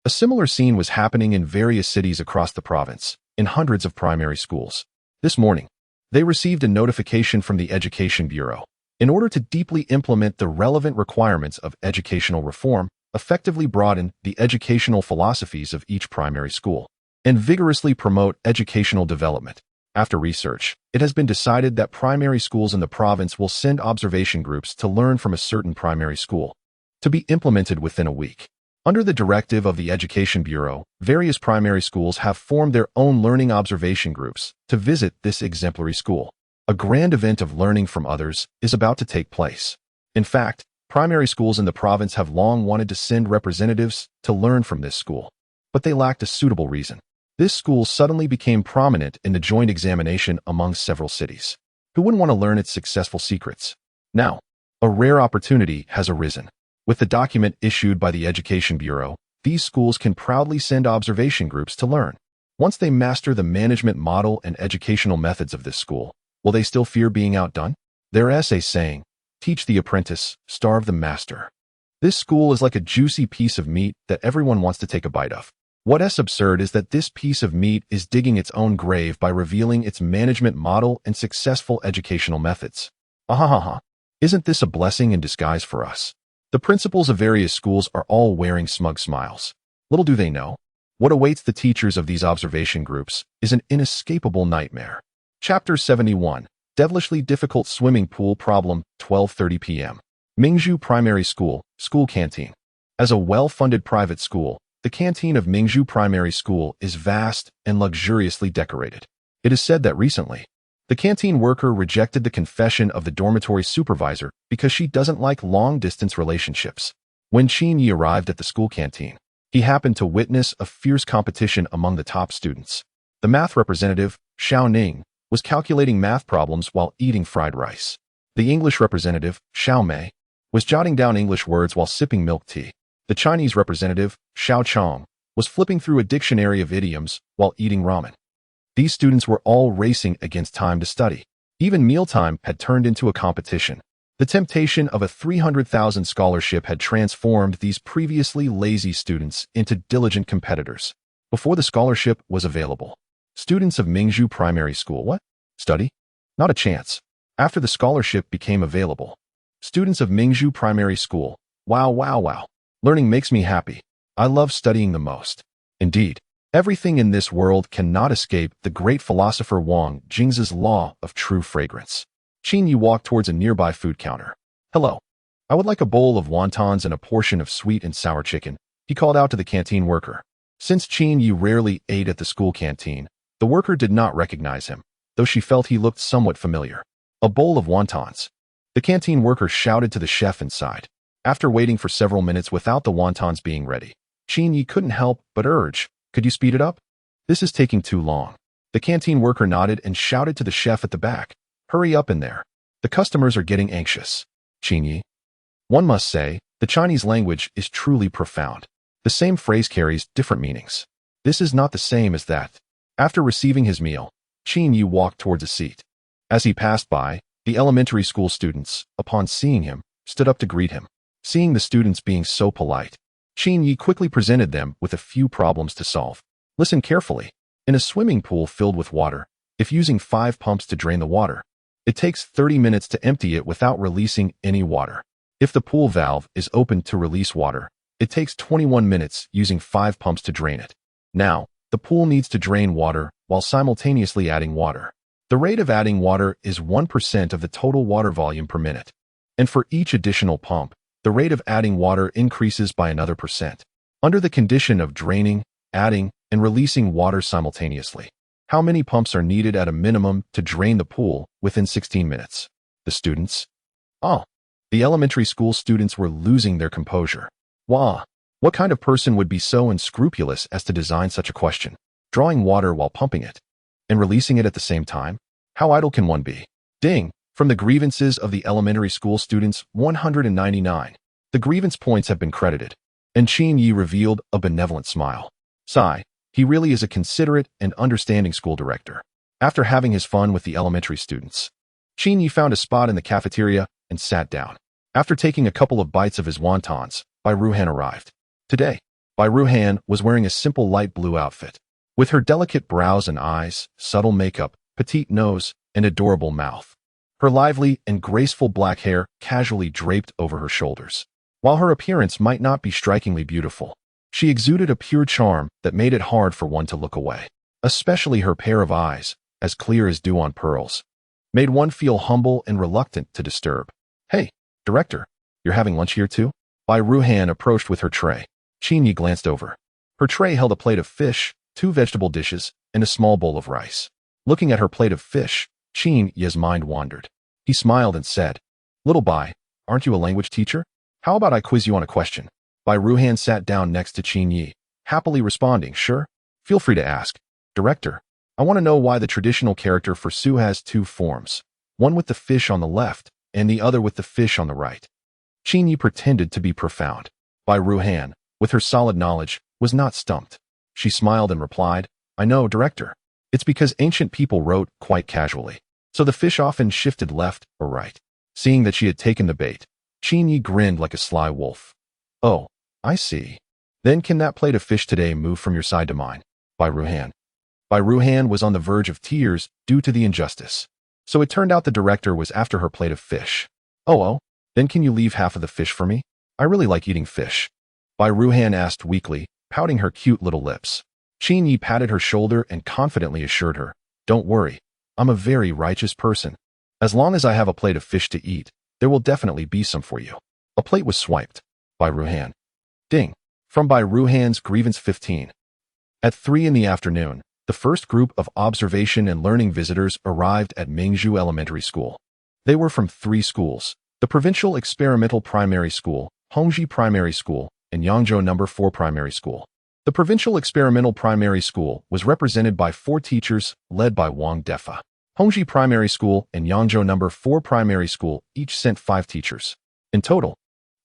A similar scene was happening in various cities across the province, in hundreds of primary schools. This morning, they received a notification from the Education Bureau. In order to deeply implement the relevant requirements of educational reform, effectively broaden the educational philosophies of each primary school, and vigorously promote educational development. After research, it has been decided that primary schools in the province will send observation groups to learn from a certain primary school, to be implemented within a week. Under the directive of the Education Bureau, various primary schools have formed their own learning observation groups to visit this exemplary school. A grand event of learning from others is about to take place. In fact, primary schools in the province have long wanted to send representatives to learn from this school, but they lacked a suitable reason. This school suddenly became prominent in the joint examination among several cities. Who wouldn't want to learn its successful secrets? Now, a rare opportunity has arisen. With the document issued by the Education Bureau, these schools can proudly send observation groups to learn. Once they master the management model and educational methods of this school, will they still fear being outdone? Their essay saying, teach the apprentice, starve the master. This school is like a juicy piece of meat that everyone wants to take a bite of. What's absurd is that this piece of meat is digging its own grave by revealing its management model and successful educational methods. Ahahaha. Isn't this a blessing in disguise for us? The principals of various schools are all wearing smug smiles. Little do they know, what awaits the teachers of these observation groups is an inescapable nightmare. Chapter 71. Devilishly Difficult Swimming Pool Problem, 12:30 p.m. Mingzhu Primary School, School Canteen. As a well-funded private school, the canteen of Mingzhu Primary School is vast and luxuriously decorated. It is said that recently, the canteen worker rejected the confession of the dormitory supervisor because she doesn't like long-distance relationships. When Qin Yi arrived at the school canteen, he happened to witness a fierce competition among the top students. The math representative, Xiao Ning, was calculating math problems while eating fried rice. The English representative, Xiao Mei, was jotting down English words while sipping milk tea. The Chinese representative, Xiao Chong, was flipping through a dictionary of idioms while eating ramen. These students were all racing against time to study. Even mealtime had turned into a competition. The temptation of a 300,000 scholarship had transformed these previously lazy students into diligent competitors. Before the scholarship was available, students of Mingzhu Primary School, what? Study? Not a chance. After the scholarship became available, students of Mingzhu Primary School, wow. Learning makes me happy. I love studying the most. Indeed, everything in this world cannot escape the great philosopher Wang Jing's law of true fragrance. Qin Yi walked towards a nearby food counter. Hello. I would like a bowl of wontons and a portion of sweet and sour chicken, he called out to the canteen worker. Since Qin Yi rarely ate at the school canteen, the worker did not recognize him, though she felt he looked somewhat familiar. A bowl of wontons. The canteen worker shouted to the chef inside. After waiting for several minutes without the wontons being ready, Qin Yi couldn't help but urge, could you speed it up? This is taking too long. The canteen worker nodded and shouted to the chef at the back, hurry up in there. The customers are getting anxious. Qin Yi. One must say, the Chinese language is truly profound. The same phrase carries different meanings. This is not the same as that. After receiving his meal, Qin Yi walked towards a seat. As he passed by, the elementary school students, upon seeing him, stood up to greet him. Seeing the students being so polite, Qin Yi quickly presented them with a few problems to solve. Listen carefully. In a swimming pool filled with water, if using 5 pumps to drain the water, it takes 30 minutes to empty it without releasing any water. If the pool valve is opened to release water, it takes 21 minutes using 5 pumps to drain it. Now, the pool needs to drain water while simultaneously adding water. The rate of adding water is 1% of the total water volume per minute. And for each additional pump, the rate of adding water increases by another percent. Under the condition of draining, adding, and releasing water simultaneously, how many pumps are needed at a minimum to drain the pool within 16 minutes? The students? Oh, the elementary school students were losing their composure. Wow, what kind of person would be so unscrupulous as to design such a question? Drawing water while pumping it and releasing it at the same time? How idle can one be? Ding! From the grievances of the elementary school students, 199. The grievance points have been credited. And Qin Yi revealed a benevolent smile. Sigh, he really is a considerate and understanding school director. After having his fun with the elementary students, Qin Yi found a spot in the cafeteria and sat down. After taking a couple of bites of his wontons, Bai Ruhan arrived. Today, Bai Ruhan was wearing a simple light blue outfit. With her delicate brows and eyes, subtle makeup, petite nose, and adorable mouth. Her lively and graceful black hair casually draped over her shoulders. While her appearance might not be strikingly beautiful, she exuded a pure charm that made it hard for one to look away. Especially her pair of eyes, as clear as dew on pearls, made one feel humble and reluctant to disturb. Hey, director, you're having lunch here too? Bai Ruhan approached with her tray. Qin Yi glanced over. Her tray held a plate of fish, 2 vegetable dishes, and a small bowl of rice. Looking at her plate of fish, Qin Yi's mind wandered. He smiled and said, Little Bai, aren't you a language teacher? How about I quiz you on a question? Bai Ruhan sat down next to Qin Yi, happily responding, Sure, feel free to ask. Director, I want to know why the traditional character for Su has 2 forms, one with the fish on the left and the other with the fish on the right. Qin Yi pretended to be profound. Bai Ruhan, with her solid knowledge, was not stumped. She smiled and replied, I know, director. It's because ancient people wrote quite casually, so the fish often shifted left or right. Seeing that she had taken the bait, Qin Yi grinned like a sly wolf. Oh, I see. Then can that plate of fish today move from your side to mine? Bai Ruhan. Bai Ruhan was on the verge of tears due to the injustice. So it turned out the director was after her plate of fish. Oh, then can you leave half of the fish for me? I really like eating fish. Bai Ruhan asked weakly, pouting her cute little lips. Qin Yi patted her shoulder and confidently assured her, Don't worry, I'm a very righteous person. As long as I have a plate of fish to eat, there will definitely be some for you. A plate was swiped. Bai Ruhan. Ding. From Bai Ruhan's grievance 15. At 3 in the afternoon, the first group of observation and learning visitors arrived at Mingzhu Elementary School. They were from 3 schools, the Provincial Experimental Primary School, Hongji Primary School, and Yangzhou No. 4 Primary School. The Provincial Experimental Primary School was represented by 4 teachers, led by Wang Defa. Hongji Primary School and Yangzhou No. 4 Primary School each sent 5 teachers. In total,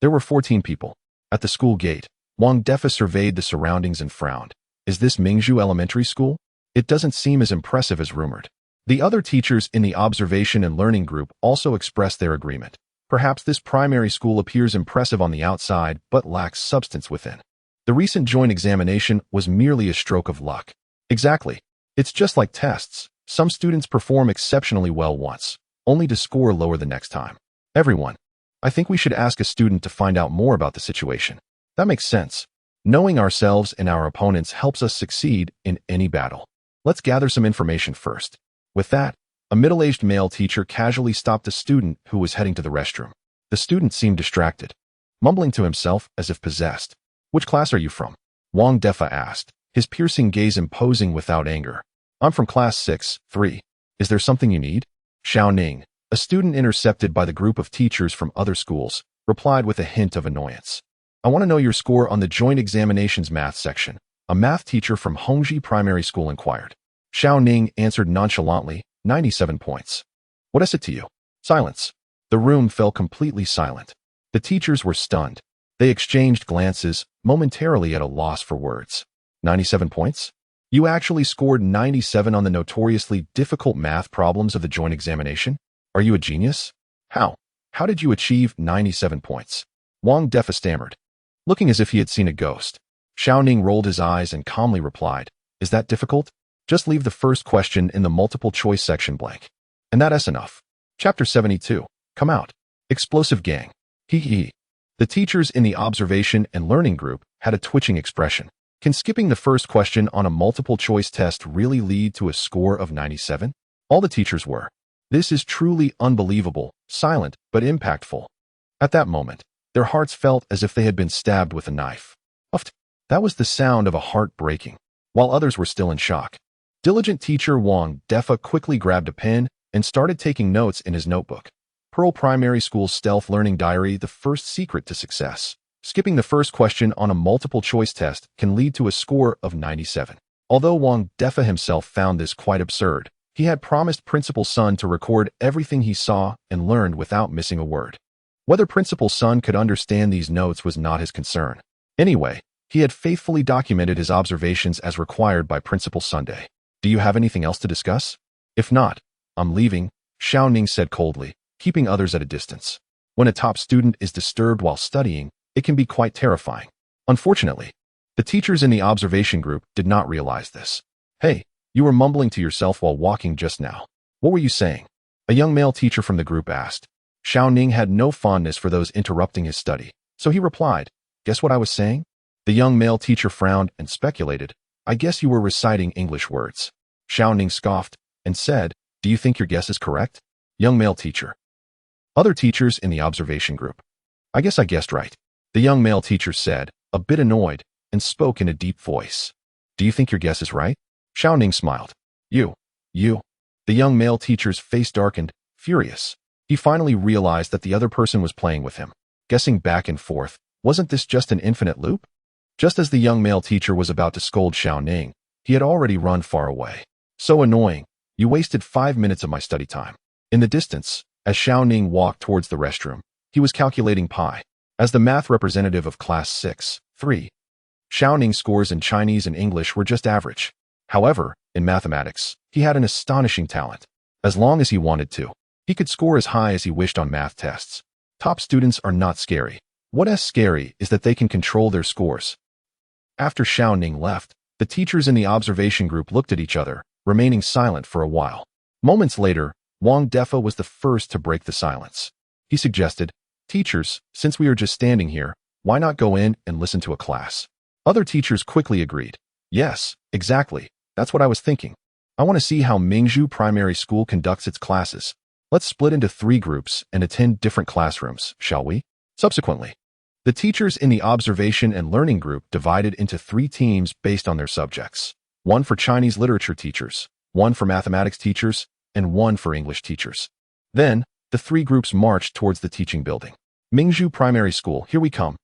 there were 14 people. At the school gate, Wang Defa surveyed the surroundings and frowned. Is this Mingzhu Elementary School? It doesn't seem as impressive as rumored. The other teachers in the observation and learning group also expressed their agreement. Perhaps this primary school appears impressive on the outside, but lacks substance within. The recent joint examination was merely a stroke of luck. Exactly. It's just like tests. Some students perform exceptionally well once, only to score lower the next time. Everyone, I think we should ask a student to find out more about the situation. That makes sense. Knowing ourselves and our opponents helps us succeed in any battle. Let's gather some information first. With that, a middle-aged male teacher casually stopped a student who was heading to the restroom. The student seemed distracted, mumbling to himself as if possessed. "Which class are you from?" Wang Defa asked, his piercing gaze imposing without anger. "I'm from class 6-3. Is there something you need?" Xiao Ning, a student intercepted by the group of teachers from other schools, replied with a hint of annoyance. "I want to know your score on the joint examinations math section," a math teacher from Hongji Primary School inquired. Xiao Ning answered nonchalantly, 97 points. "What is it to you?" Silence. The room fell completely silent. The teachers were stunned. They exchanged glances, momentarily at a loss for words. 97 points? You actually scored 97 on the notoriously difficult math problems of the joint examination? Are you a genius? How? How did you achieve 97 points? Wang Defa stammered, looking as if he had seen a ghost. Xiao Ning rolled his eyes and calmly replied, "Is that difficult? Just leave the first question in the multiple choice section blank. And that's enough." Chapter 72. Come out. Explosive gang. Hee hee. The teachers in the observation and learning group had a twitching expression. Can skipping the first question on a multiple choice test really lead to a score of 97? All the teachers were. This is truly unbelievable, silent, but impactful. At that moment, their hearts felt as if they had been stabbed with a knife. Uft. That was the sound of a heart breaking, while others were still in shock. Diligent teacher Wang Defa quickly grabbed a pen and started taking notes in his notebook. Pearl Primary School's Stealth Learning Diary, the first secret to success. Skipping the first question on a multiple choice test can lead to a score of 97. Although Wang Defa himself found this quite absurd, he had promised Principal Sun to record everything he saw and learned without missing a word. Whether Principal Sun could understand these notes was not his concern. Anyway, he had faithfully documented his observations as required by Principal Sunday. "Do you have anything else to discuss?" "If not, I'm leaving," Xiao Ning said coldly, keeping others at a distance. When a top student is disturbed while studying, it can be quite terrifying. Unfortunately, the teachers in the observation group did not realize this. "Hey, you were mumbling to yourself while walking just now. What were you saying?" A young male teacher from the group asked. Xiao Ning had no fondness for those interrupting his study, so he replied, "Guess what I was saying?" The young male teacher frowned and speculated, "I guess you were reciting English words." Xiao Ning scoffed and said, "Do you think your guess is correct?" Young male teacher. Other teachers in the observation group. "I guess I guessed right," the young male teacher said, a bit annoyed, and spoke in a deep voice. "Do you think your guess is right?" Xiao Ning smiled. You. The young male teacher's face darkened, furious. He finally realized that the other person was playing with him, guessing back and forth. Wasn't this just an infinite loop? Just as the young male teacher was about to scold Xiao Ning, he had already run far away. "So annoying. You wasted 5 minutes of my study time." In the distance, as Xiao Ning walked towards the restroom, he was calculating pi. As the math representative of class 6-3, Xiao Ning's scores in Chinese and English were just average. However, in mathematics, he had an astonishing talent. As long as he wanted to, he could score as high as he wished on math tests. Top students are not scary. What is scary is that they can control their scores. After Xiao Ning left, the teachers in the observation group looked at each other, remaining silent for a while. Moments later, Wang Defa was the first to break the silence. He suggested, "Teachers, since we are just standing here, why not go in and listen to a class?" Other teachers quickly agreed. "Yes, exactly. That's what I was thinking. I want to see how Mingzhu Primary School conducts its classes. Let's split into 3 groups and attend different classrooms, shall we?" Subsequently, the teachers in the observation and learning group divided into 3 teams based on their subjects. 1 for Chinese literature teachers, 1 for mathematics teachers, and 1 for English teachers. Then, the 3 groups marched towards the teaching building. Mingzhu Primary School, here we come.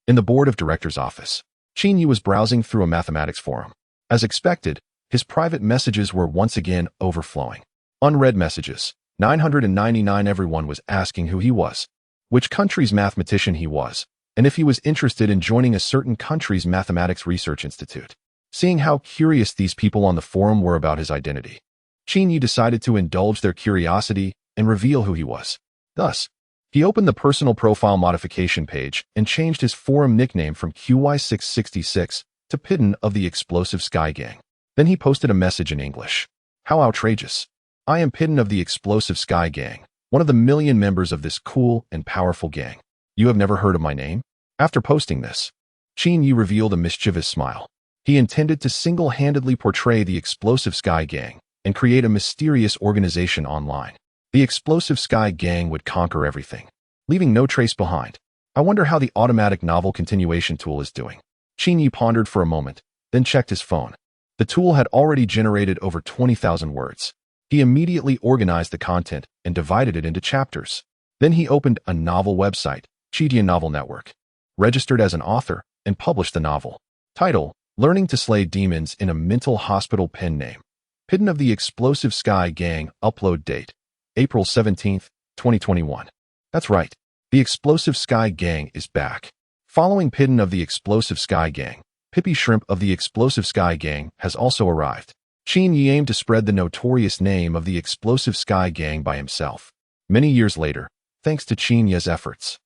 In the board of director's office, Qin Yu was browsing through a mathematics forum. As expected, his private messages were once again overflowing. Unread messages, 999. Everyone was asking who he was, which country's mathematician he was, and if he was interested in joining a certain country's mathematics research institute. Seeing how curious these people on the forum were about his identity, Qin Yi decided to indulge their curiosity and reveal who he was. Thus, he opened the personal profile modification page and changed his forum nickname from QY666 to Pidden of the Explosive Sky Gang. Then he posted a message in English. How outrageous. I am Pidden of the Explosive Sky Gang, one of the million members of this cool and powerful gang. You have never heard of my name? After posting this, Qin Yi revealed a mischievous smile. He intended to single-handedly portray the Explosive Sky Gang and create a mysterious organization online. The Explosive Sky Gang would conquer everything, leaving no trace behind. I wonder how the automatic novel continuation tool is doing. Qin Yi pondered for a moment, then checked his phone. The tool had already generated over 20,000 words. He immediately organized the content and divided it into chapters. Then he opened a novel website, Chidian Novel Network, registered as an author, and published the novel. Title: Learning to Slay Demons in a Mental Hospital Pen Name. Pidden of the Explosive Sky Gang. Upload date: April 17, 2021. That's right. The Explosive Sky Gang is back. Following Pidden of the Explosive Sky Gang, Pippi Shrimp of the Explosive Sky Gang has also arrived. Qin Yi aimed to spread the notorious name of the Explosive Sky Gang by himself. Many years later, thanks to Qin Yi's efforts,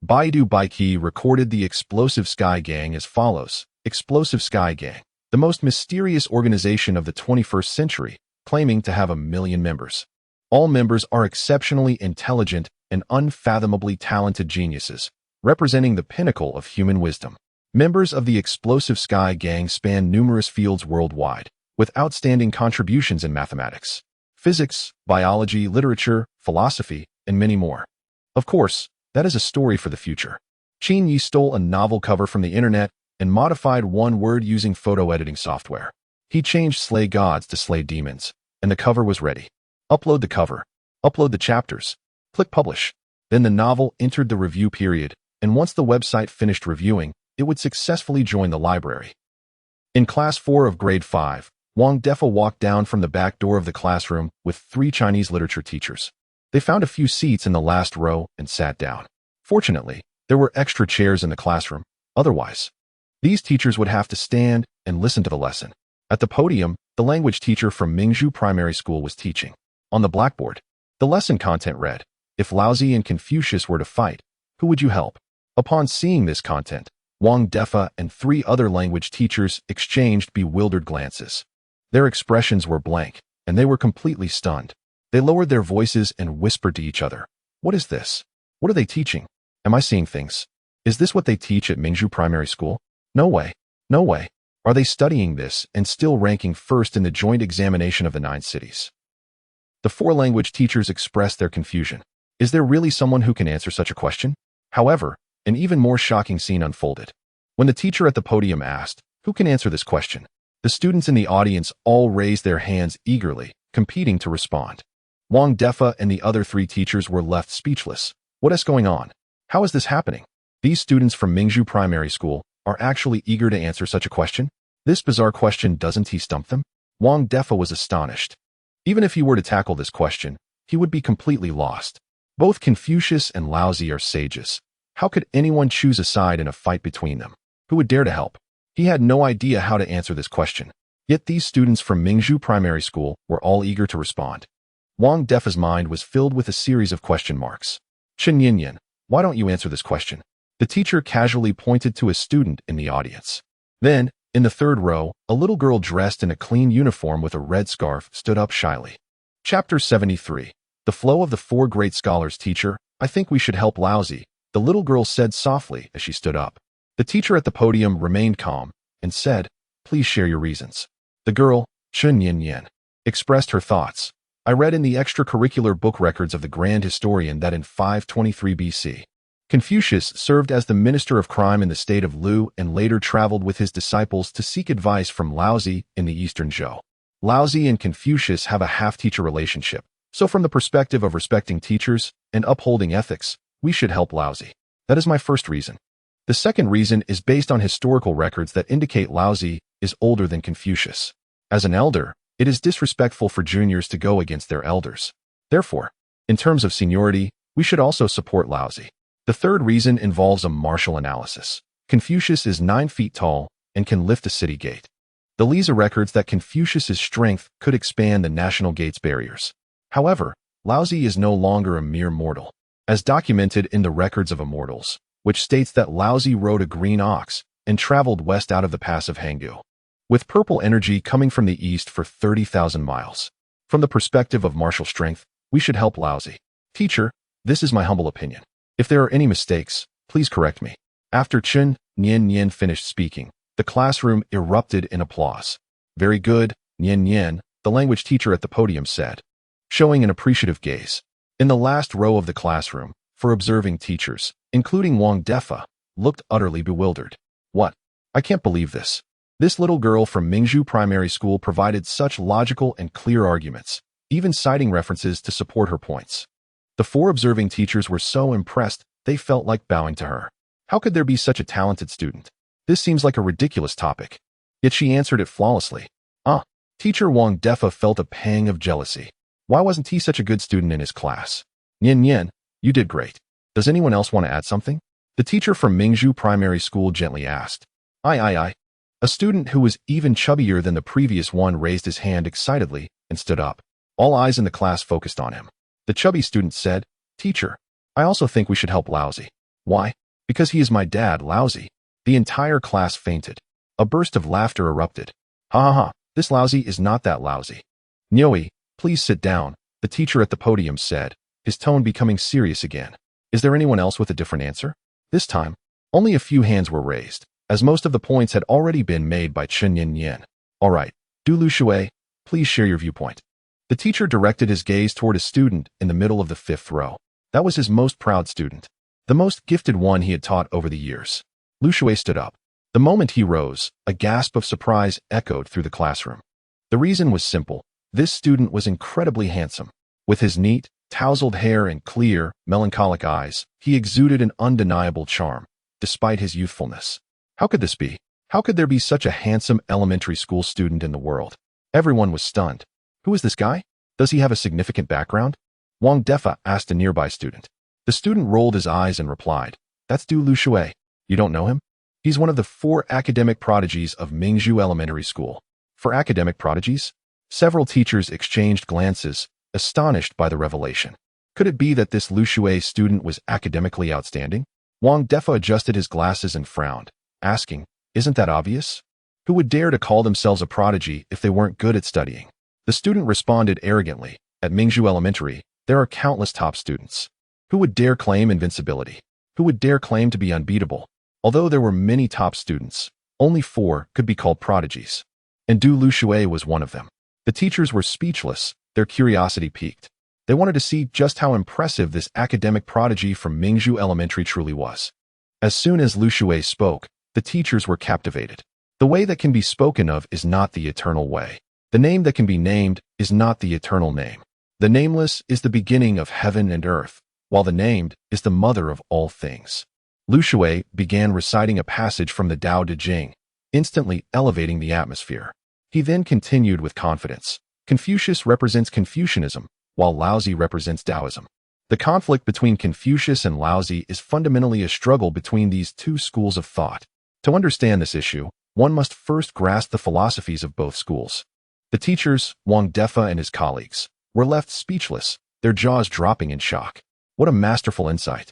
Baidu Baiki recorded the Explosive Sky Gang as follows. Explosive Sky Gang, the most mysterious organization of the 21st century, claiming to have 1 million members. All members are exceptionally intelligent and unfathomably talented geniuses, representing the pinnacle of human wisdom. Members of the Explosive Sky Gang span numerous fields worldwide, with outstanding contributions in mathematics, physics, biology, literature, philosophy, and many more. Of course, that is a story for the future. Qin Yi stole a novel cover from the internet and modified one word using photo editing software. He changed slay gods to slay demons, and the cover was ready. Upload the cover. Upload the chapters. Click publish. Then the novel entered the review period, and once the website finished reviewing, it would successfully join the library. In Class 4 of Grade 5, Wang Defa walked down from the back door of the classroom with 3 Chinese literature teachers. They found a few seats in the last row and sat down. Fortunately, there were extra chairs in the classroom. Otherwise, these teachers would have to stand and listen to the lesson. At the podium, the language teacher from Mingzhu Primary School was teaching. On the blackboard, the lesson content read, "If Laozi and Confucius were to fight, who would you help?" Upon seeing this content, Wang Defa and 3 other language teachers exchanged bewildered glances. Their expressions were blank, and they were completely stunned. They lowered their voices and whispered to each other. What is this? What are they teaching? Am I seeing things? Is this what they teach at Mingzhu Primary School? No way. No way. Are they studying this and still ranking first in the joint examination of the 9 cities? The 4 language teachers expressed their confusion. Is there really someone who can answer such a question? However, an even more shocking scene unfolded. When the teacher at the podium asked, "Who can answer this question?" the students in the audience all raised their hands eagerly, competing to respond. Wang Defa and the other 3 teachers were left speechless. What is going on? How is this happening? These students from Mingzhu Primary School are actually eager to answer such a question? This bizarre question, doesn't he stump them? Wang Defa was astonished. Even if he were to tackle this question, he would be completely lost. Both Confucius and Laozi are sages. How could anyone choose a side in a fight between them? Who would dare to help? He had no idea how to answer this question. Yet these students from Mingzhu Primary School were all eager to respond. Wang Defa's mind was filled with a series of question marks. Chen Yinyan, why don't you answer this question? The teacher casually pointed to a student in the audience. Then, in the 3rd row, a little girl dressed in a clean uniform with a red scarf stood up shyly. Chapter 73. The Flow of the 4 Great Scholars. Teacher, I think we should help Laozi, the little girl said softly as she stood up. The teacher at the podium remained calm and said, "Please share your reasons." The girl, Chen Yinyan, expressed her thoughts. I read in the extracurricular book records of the Grand Historian that in 523 BC, Confucius served as the minister of crime in the state of Lu and later traveled with his disciples to seek advice from Laozi in the eastern Zhou. Laozi and Confucius have a half-teacher relationship, so from the perspective of respecting teachers and upholding ethics, we should help Laozi. That is my first reason. The second reason is based on historical records that indicate Laozi is older than Confucius. As an elder, it is disrespectful for juniors to go against their elders. Therefore, in terms of seniority, we should also support Laozi. The third reason involves a martial analysis. Confucius is 9 feet tall and can lift a city gate. The Lisa records that Confucius's strength could expand the national gate's barriers. However, Laozi is no longer a mere mortal, as documented in the Records of Immortals, which states that Laozi rode a green ox and traveled west out of the pass of Hanggu, with purple energy coming from the east for 30,000 miles. From the perspective of martial strength, we should help Laozi. Teacher, this is my humble opinion. If there are any mistakes, please correct me. After Chen Nian finished speaking, the classroom erupted in applause. Very good, Nian, the language teacher at the podium said, showing an appreciative gaze. In the last row of the classroom, for observing teachers, including Wang Defa, looked utterly bewildered. What? I can't believe this. This little girl from Mingzhu Primary School provided such logical and clear arguments, even citing references to support her points. The 4 observing teachers were so impressed, they felt like bowing to her. How could there be such a talented student? This seems like a ridiculous topic. Yet she answered it flawlessly. Teacher Wang Defa felt a pang of jealousy. Why wasn't he such a good student in his class? Nian, you did great. Does anyone else want to add something? The teacher from Mingzhu Primary School gently asked. I. A student who was even chubbier than the previous one raised his hand excitedly and stood up. All eyes in the class focused on him. The chubby student said, Teacher, I also think we should help Laozi. Why? Because he is my dad, Laozi. The entire class fainted. A burst of laughter erupted. Ha, this Laozi is not that Laozi. Nioi, please sit down, the teacher at the podium said, his tone becoming serious again. Is there anyone else with a different answer? This time, only a few hands were raised, as most of the points had already been made by Chen Nian. All right, Du Lu Shui, please share your viewpoint. The teacher directed his gaze toward a student in the middle of the 5th row. That was his most proud student, the most gifted one he had taught over the years. Lu Shui stood up. The moment he rose, a gasp of surprise echoed through the classroom. The reason was simple. This student was incredibly handsome. With his neat, tousled hair and clear, melancholic eyes, he exuded an undeniable charm, despite his youthfulness. How could this be? How could there be such a handsome elementary school student in the world? Everyone was stunned. Who is this guy? Does he have a significant background? Wang Defa asked a nearby student. The student rolled his eyes and replied, That's Du Lu Shui. You don't know him? He's one of the 4 academic prodigies of Mingzhu Elementary School. 4 academic prodigies? Several teachers exchanged glances, astonished by the revelation. Could it be that this Lu Shui student was academically outstanding? Wang Defa adjusted his glasses and frowned, asking, Isn't that obvious? Who would dare to call themselves a prodigy if they weren't good at studying? The student responded arrogantly, At Mingzhu Elementary, there are countless top students. Who would dare claim invincibility? Who would dare claim to be unbeatable? Although there were many top students, only 4 could be called prodigies. And Du Lu Shui was one of them. The teachers were speechless, their curiosity piqued. They wanted to see just how impressive this academic prodigy from Mingzhu Elementary truly was. As soon as Lu Shui spoke, the teachers were captivated. The way that can be spoken of is not the eternal way. The name that can be named is not the eternal name. The nameless is the beginning of heaven and earth, while the named is the mother of all things. Lu Shui began reciting a passage from the Tao Te Ching, instantly elevating the atmosphere. He then continued with confidence. Confucius represents Confucianism, while Laozi represents Taoism. The conflict between Confucius and Laozi is fundamentally a struggle between these 2 schools of thought. To understand this issue, one must first grasp the philosophies of both schools. The teachers, Wang Defa and his colleagues, were left speechless, their jaws dropping in shock. What a masterful insight.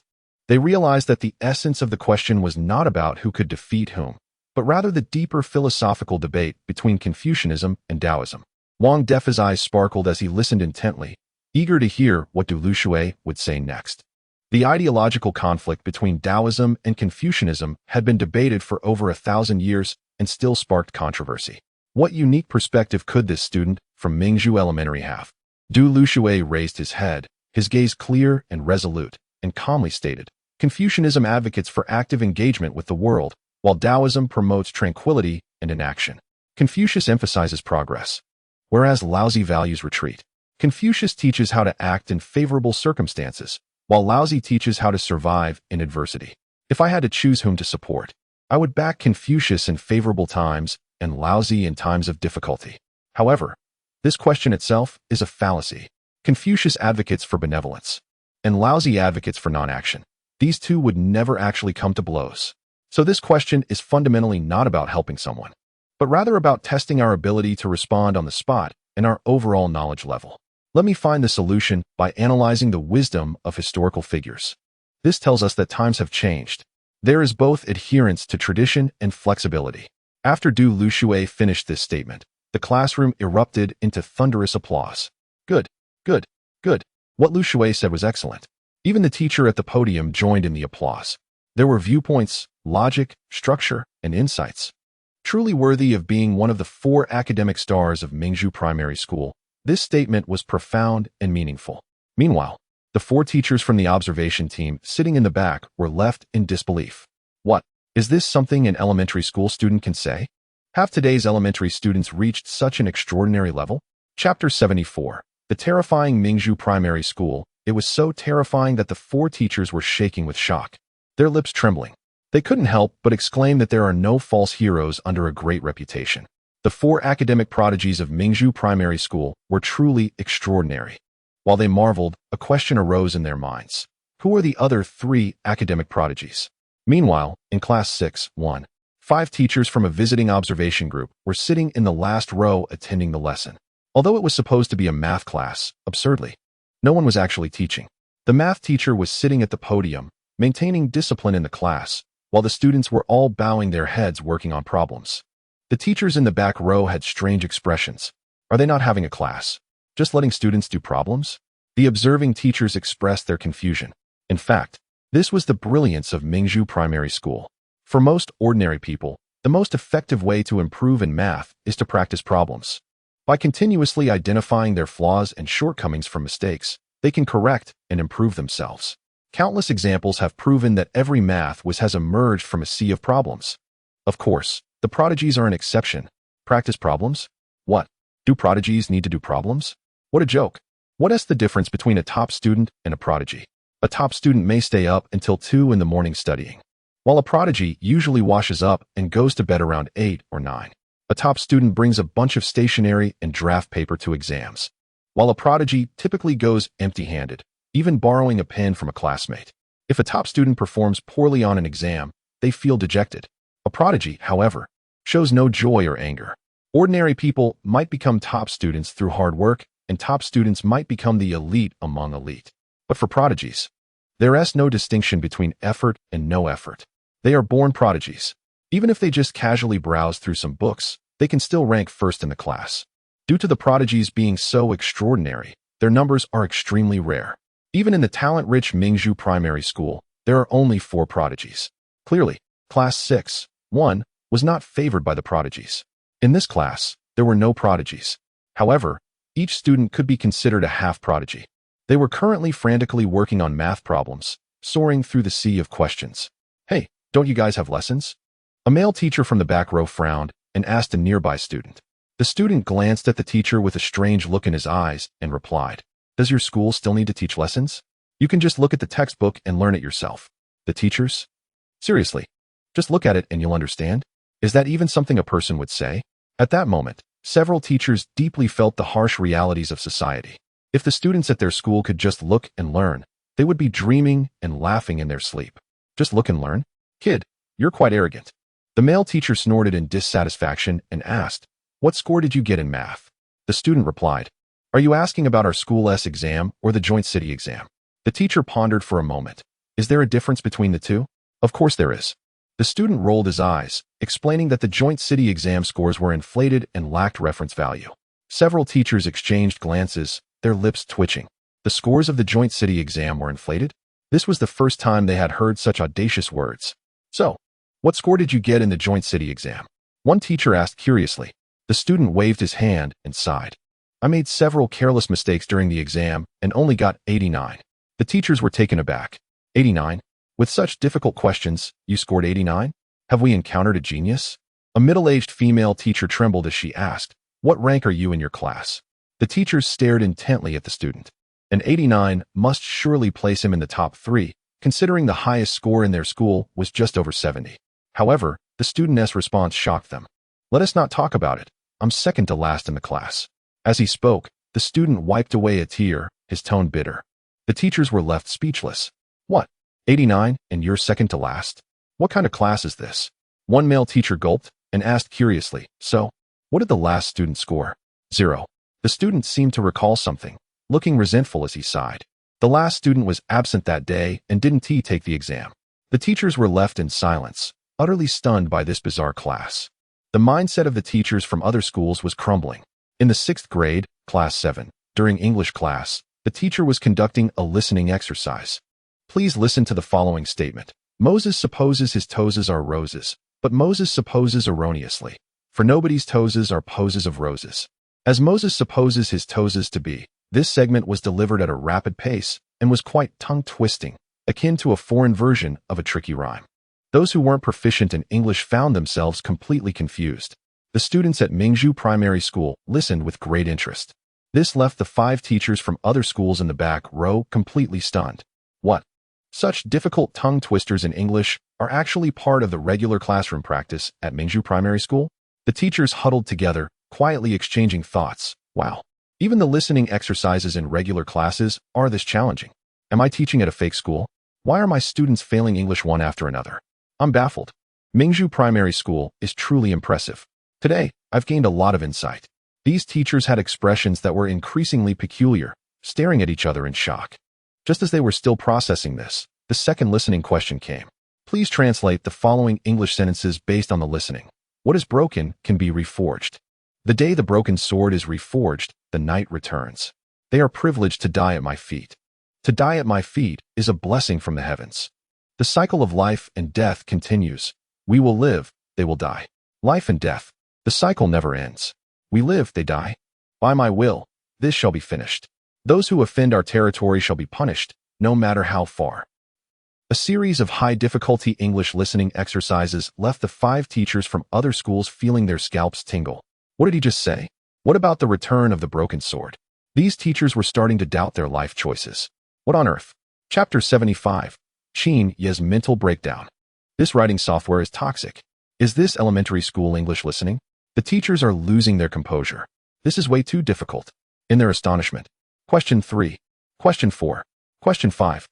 They realized that the essence of the question was not about who could defeat whom, but rather the deeper philosophical debate between Confucianism and Taoism. Wang Defa's eyes sparkled as he listened intently, eager to hear what Du Lu Shui would say next. The ideological conflict between Taoism and Confucianism had been debated for over 1,000 years and still sparked controversy. What unique perspective could this student from Mingzhu Elementary have? Du Lu Shui raised his head, his gaze clear and resolute, and calmly stated, Confucianism advocates for active engagement with the world, while Taoism promotes tranquility and inaction. Confucius emphasizes progress, whereas Laozi values retreat. Confucius teaches how to act in favorable circumstances, while Laozi teaches how to survive in adversity. If I had to choose whom to support, I would back Confucius in favorable times and Laozi in times of difficulty. However, this question itself is a fallacy. Confucius advocates for benevolence, and Laozi advocates for non-action. These 2 would never actually come to blows. So this question is fundamentally not about helping someone. but rather about testing our ability to respond on the spot and our overall knowledge level. Let me find the solution by analyzing the wisdom of historical figures. This tells us that times have changed. There is both adherence to tradition and flexibility. After Du Luxue finished this statement, the classroom erupted into thunderous applause. Good, good, good. What Luxue said was excellent. Even the teacher at the podium joined in the applause. There were viewpoints, logic, structure, and insights. Truly worthy of being one of the 4 academic stars of Mingzhu Primary School, this statement was profound and meaningful. Meanwhile, the 4 teachers from the observation team sitting in the back were left in disbelief. What? Is this something an elementary school student can say? Have today's elementary students reached such an extraordinary level? Chapter 74. The terrifying Mingzhu Primary School. It was so terrifying that the 4 teachers were shaking with shock, their lips trembling. They couldn't help but exclaim that there are no false heroes under a great reputation. The 4 academic prodigies of Mingzhu Primary School were truly extraordinary. While they marveled, a question arose in their minds. Who are the other 3 academic prodigies? Meanwhile, in Class 6-1, 5 teachers from a visiting observation group were sitting in the last row attending the lesson. Although it was supposed to be a math class, absurdly, no one was actually teaching. The math teacher was sitting at the podium, maintaining discipline in the class, while the students were all bowing their heads working on problems. The teachers in the back row had strange expressions. Are they not having a class? Just letting students do problems? The observing teachers expressed their confusion. In fact, this was the brilliance of Mingzhu Primary School. For most ordinary people, the most effective way to improve in math is to practice problems. By continuously identifying their flaws and shortcomings from mistakes, they can correct and improve themselves. Countless examples have proven that every math whiz has emerged from a sea of problems. Of course, the prodigies are an exception. Practice problems? What? Do prodigies need to do problems? What a joke. What is the difference between a top student and a prodigy? A top student may stay up until 2 in the morning studying, while a prodigy usually washes up and goes to bed around 8 or 9. A top student brings a bunch of stationery and draft paper to exams, while a prodigy typically goes empty-handed, even borrowing a pen from a classmate. If a top student performs poorly on an exam, they feel dejected. A prodigy, however, shows no joy or anger. Ordinary people might become top students through hard work, and top students might become the elite among elite. But for prodigies, there is no distinction between effort and no effort. They are born prodigies. Even if they just casually browse through some books, they can still rank first in the class. Due to the prodigies being so extraordinary, their numbers are extremely rare. Even in the talent-rich Mingzhu Primary School, there are only 4 prodigies. Clearly, Class 6-1 was not favored by the prodigies. In this class, there were no prodigies. However, each student could be considered a half-prodigy. They were currently frantically working on math problems, soaring through the sea of questions. Hey, don't you guys have lessons? A male teacher from the back row frowned and asked a nearby student. The student glanced at the teacher with a strange look in his eyes and replied, "Does your school still need to teach lessons? You can just look at the textbook and learn it yourself." The teachers? Seriously, just look at it and you'll understand? Is that even something a person would say? At that moment, several teachers deeply felt the harsh realities of society. If the students at their school could just look and learn, they would be dreaming and laughing in their sleep. Just look and learn? Kid, you're quite arrogant. The male teacher snorted in dissatisfaction and asked, "What score did you get in math?" The student replied, "Are you asking about our school S exam or the joint city exam?" The teacher pondered for a moment. Is there a difference between the two? Of course there is. The student rolled his eyes, explaining that the joint city exam scores were inflated and lacked reference value. Several teachers exchanged glances, their lips twitching. The scores of the joint city exam were inflated? This was the first time they had heard such audacious words. So, what score did you get in the joint city exam? One teacher asked curiously. The student waved his hand and sighed. I made several careless mistakes during the exam and only got 89. The teachers were taken aback. 89? With such difficult questions, you scored 89? Have we encountered a genius? A middle-aged female teacher trembled as she asked, "What rank are you in your class?" The teachers stared intently at the student. An 89 must surely place him in the top 3, considering the highest score in their school was just over 70. However, the student's response shocked them. "Let us not talk about it. I'm second to last in the class." As he spoke, the student wiped away a tear, his tone bitter. The teachers were left speechless. What? 89 and you're second to last? What kind of class is this? One male teacher gulped, and asked curiously, "So, what did the last student score?" 0. The student seemed to recall something, looking resentful as he sighed. The last student was absent that day and didn't take the exam. The teachers were left in silence, utterly stunned by this bizarre class. The mindset of the teachers from other schools was crumbling. In the 6th grade, class 7, during English class, the teacher was conducting a listening exercise. Please listen to the following statement. Moses supposes his toes are roses, but Moses supposes erroneously. For nobody's toes are poses of roses. As Moses supposes his toes to be, this segment was delivered at a rapid pace and was quite tongue-twisting, akin to a foreign version of a tricky rhyme. Those who weren't proficient in English found themselves completely confused. The students at Mingzhu Primary School listened with great interest. This left the 5 teachers from other schools in the back row completely stunned. What? Such difficult tongue twisters in English are actually part of the regular classroom practice at Mingzhu Primary School? The teachers huddled together, quietly exchanging thoughts. Wow. Even the listening exercises in regular classes are this challenging. Am I teaching at a fake school? Why are my students failing English one after another? I'm baffled. Mingzhu Primary School is truly impressive. Today, I've gained a lot of insight. These teachers had expressions that were increasingly peculiar, staring at each other in shock. Just as they were still processing this, the second listening question came. Please translate the following English sentences based on the listening. What is broken can be reforged. The day the broken sword is reforged, the night returns. They are privileged to die at my feet. To die at my feet is a blessing from the heavens. The cycle of life and death continues. We will live, they will die. Life and death. The cycle never ends. We live, they die. By my will, this shall be finished. Those who offend our territory shall be punished, no matter how far. A series of high-difficulty English listening exercises left the 5 teachers from other schools feeling their scalps tingle. What did he just say? What about the return of the broken sword? These teachers were starting to doubt their life choices. What on earth? Chapter 75. Qin Ye's mental breakdown. This writing software is toxic. Is this elementary school English listening? The teachers are losing their composure. This is way too difficult. In their astonishment. Question 3. Question 4. Question 5.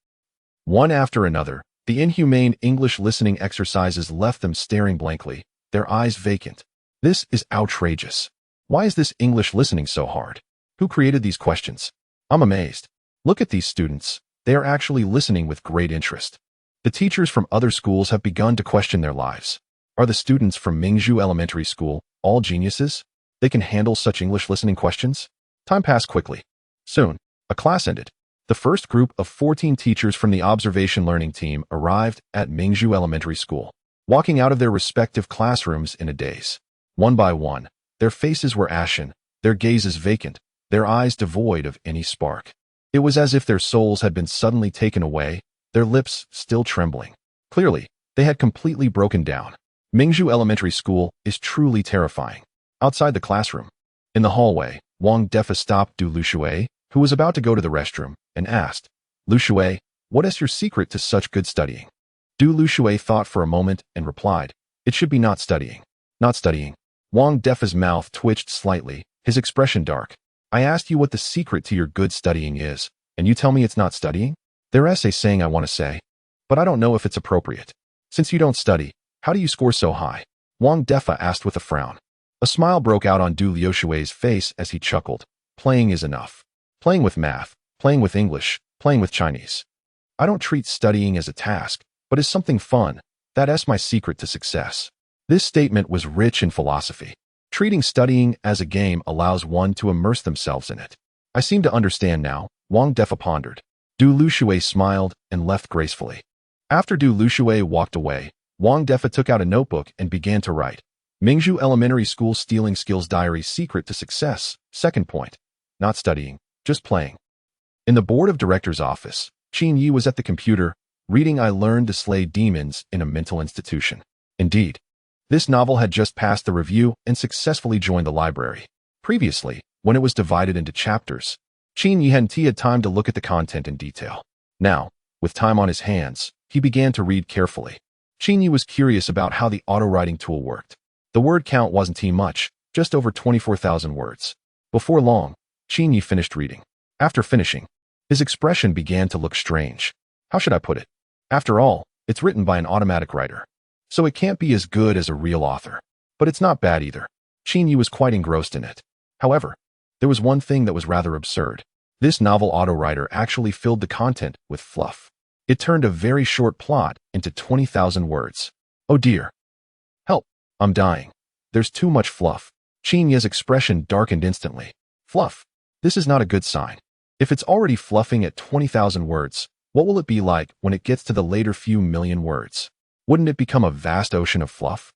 One after another, the inhumane English listening exercises left them staring blankly, their eyes vacant. This is outrageous. Why is this English listening so hard? Who created these questions? I'm amazed. Look at these students. They are actually listening with great interest. The teachers from other schools have begun to question their lives. Are the students from Mingzhu Elementary School all geniuses? They can handle such English listening questions? Time passed quickly. Soon, a class ended. The first group of 14 teachers from the observation learning team arrived at Mingzhu Elementary School, walking out of their respective classrooms in a daze. One by one, their faces were ashen, their gazes vacant, their eyes devoid of any spark. It was as if their souls had been suddenly taken away, their lips still trembling. Clearly, they had completely broken down. Mingzhu Elementary School is truly terrifying. Outside the classroom, in the hallway, Wang Defa stopped Du Lushui, who was about to go to the restroom, and asked, Lushui, what is your secret to such good studying? Du Lushui thought for a moment and replied, it should be not studying. Not studying. Wang Defa's mouth twitched slightly, his expression dark. I asked you what the secret to your good studying is, and you tell me it's not studying? Their essay saying I want to say, but I don't know if it's appropriate. Since you don't study, how do you score so high? Wang Defa asked with a frown. A smile broke out on Du Liushui's face as he chuckled. Playing is enough. Playing with math, playing with English, playing with Chinese. I don't treat studying as a task, but as something fun. That's my secret to success. This statement was rich in philosophy. Treating studying as a game allows one to immerse themselves in it. I seem to understand now, Wang Defa pondered. Du Lushui smiled and left gracefully. After Du Lushui walked away, Wang Defa took out a notebook and began to write. Mingzhu Elementary School Stealing Skills Diary Secret to Success. Second point. Not studying, just playing. In the board of directors' office, Qin Yi was at the computer, reading I Learned to Slay Demons in a Mental Institution. Indeed, this novel had just passed the review and successfully joined the library. Previously, when it was divided into chapters, Qin Yi hadn't had time to look at the content in detail. Now, with time on his hands, he began to read carefully. Qin Yi was curious about how the auto-writing tool worked. The word count wasn't much, just over 24,000 words. Before long, Qin Yi finished reading. After finishing, his expression began to look strange. How should I put it? After all, it's written by an automatic writer, so it can't be as good as a real author. But it's not bad either. Qin was quite engrossed in it. However, there was one thing that was rather absurd. This novel autowriter actually filled the content with fluff. It turned a very short plot into 20,000 words. Oh dear. Help, I'm dying. There's too much fluff. Qin's expression darkened instantly. Fluff. This is not a good sign. If it's already fluffing at 20,000 words, what will it be like when it gets to the later few million words? Wouldn't it become a vast ocean of fluff?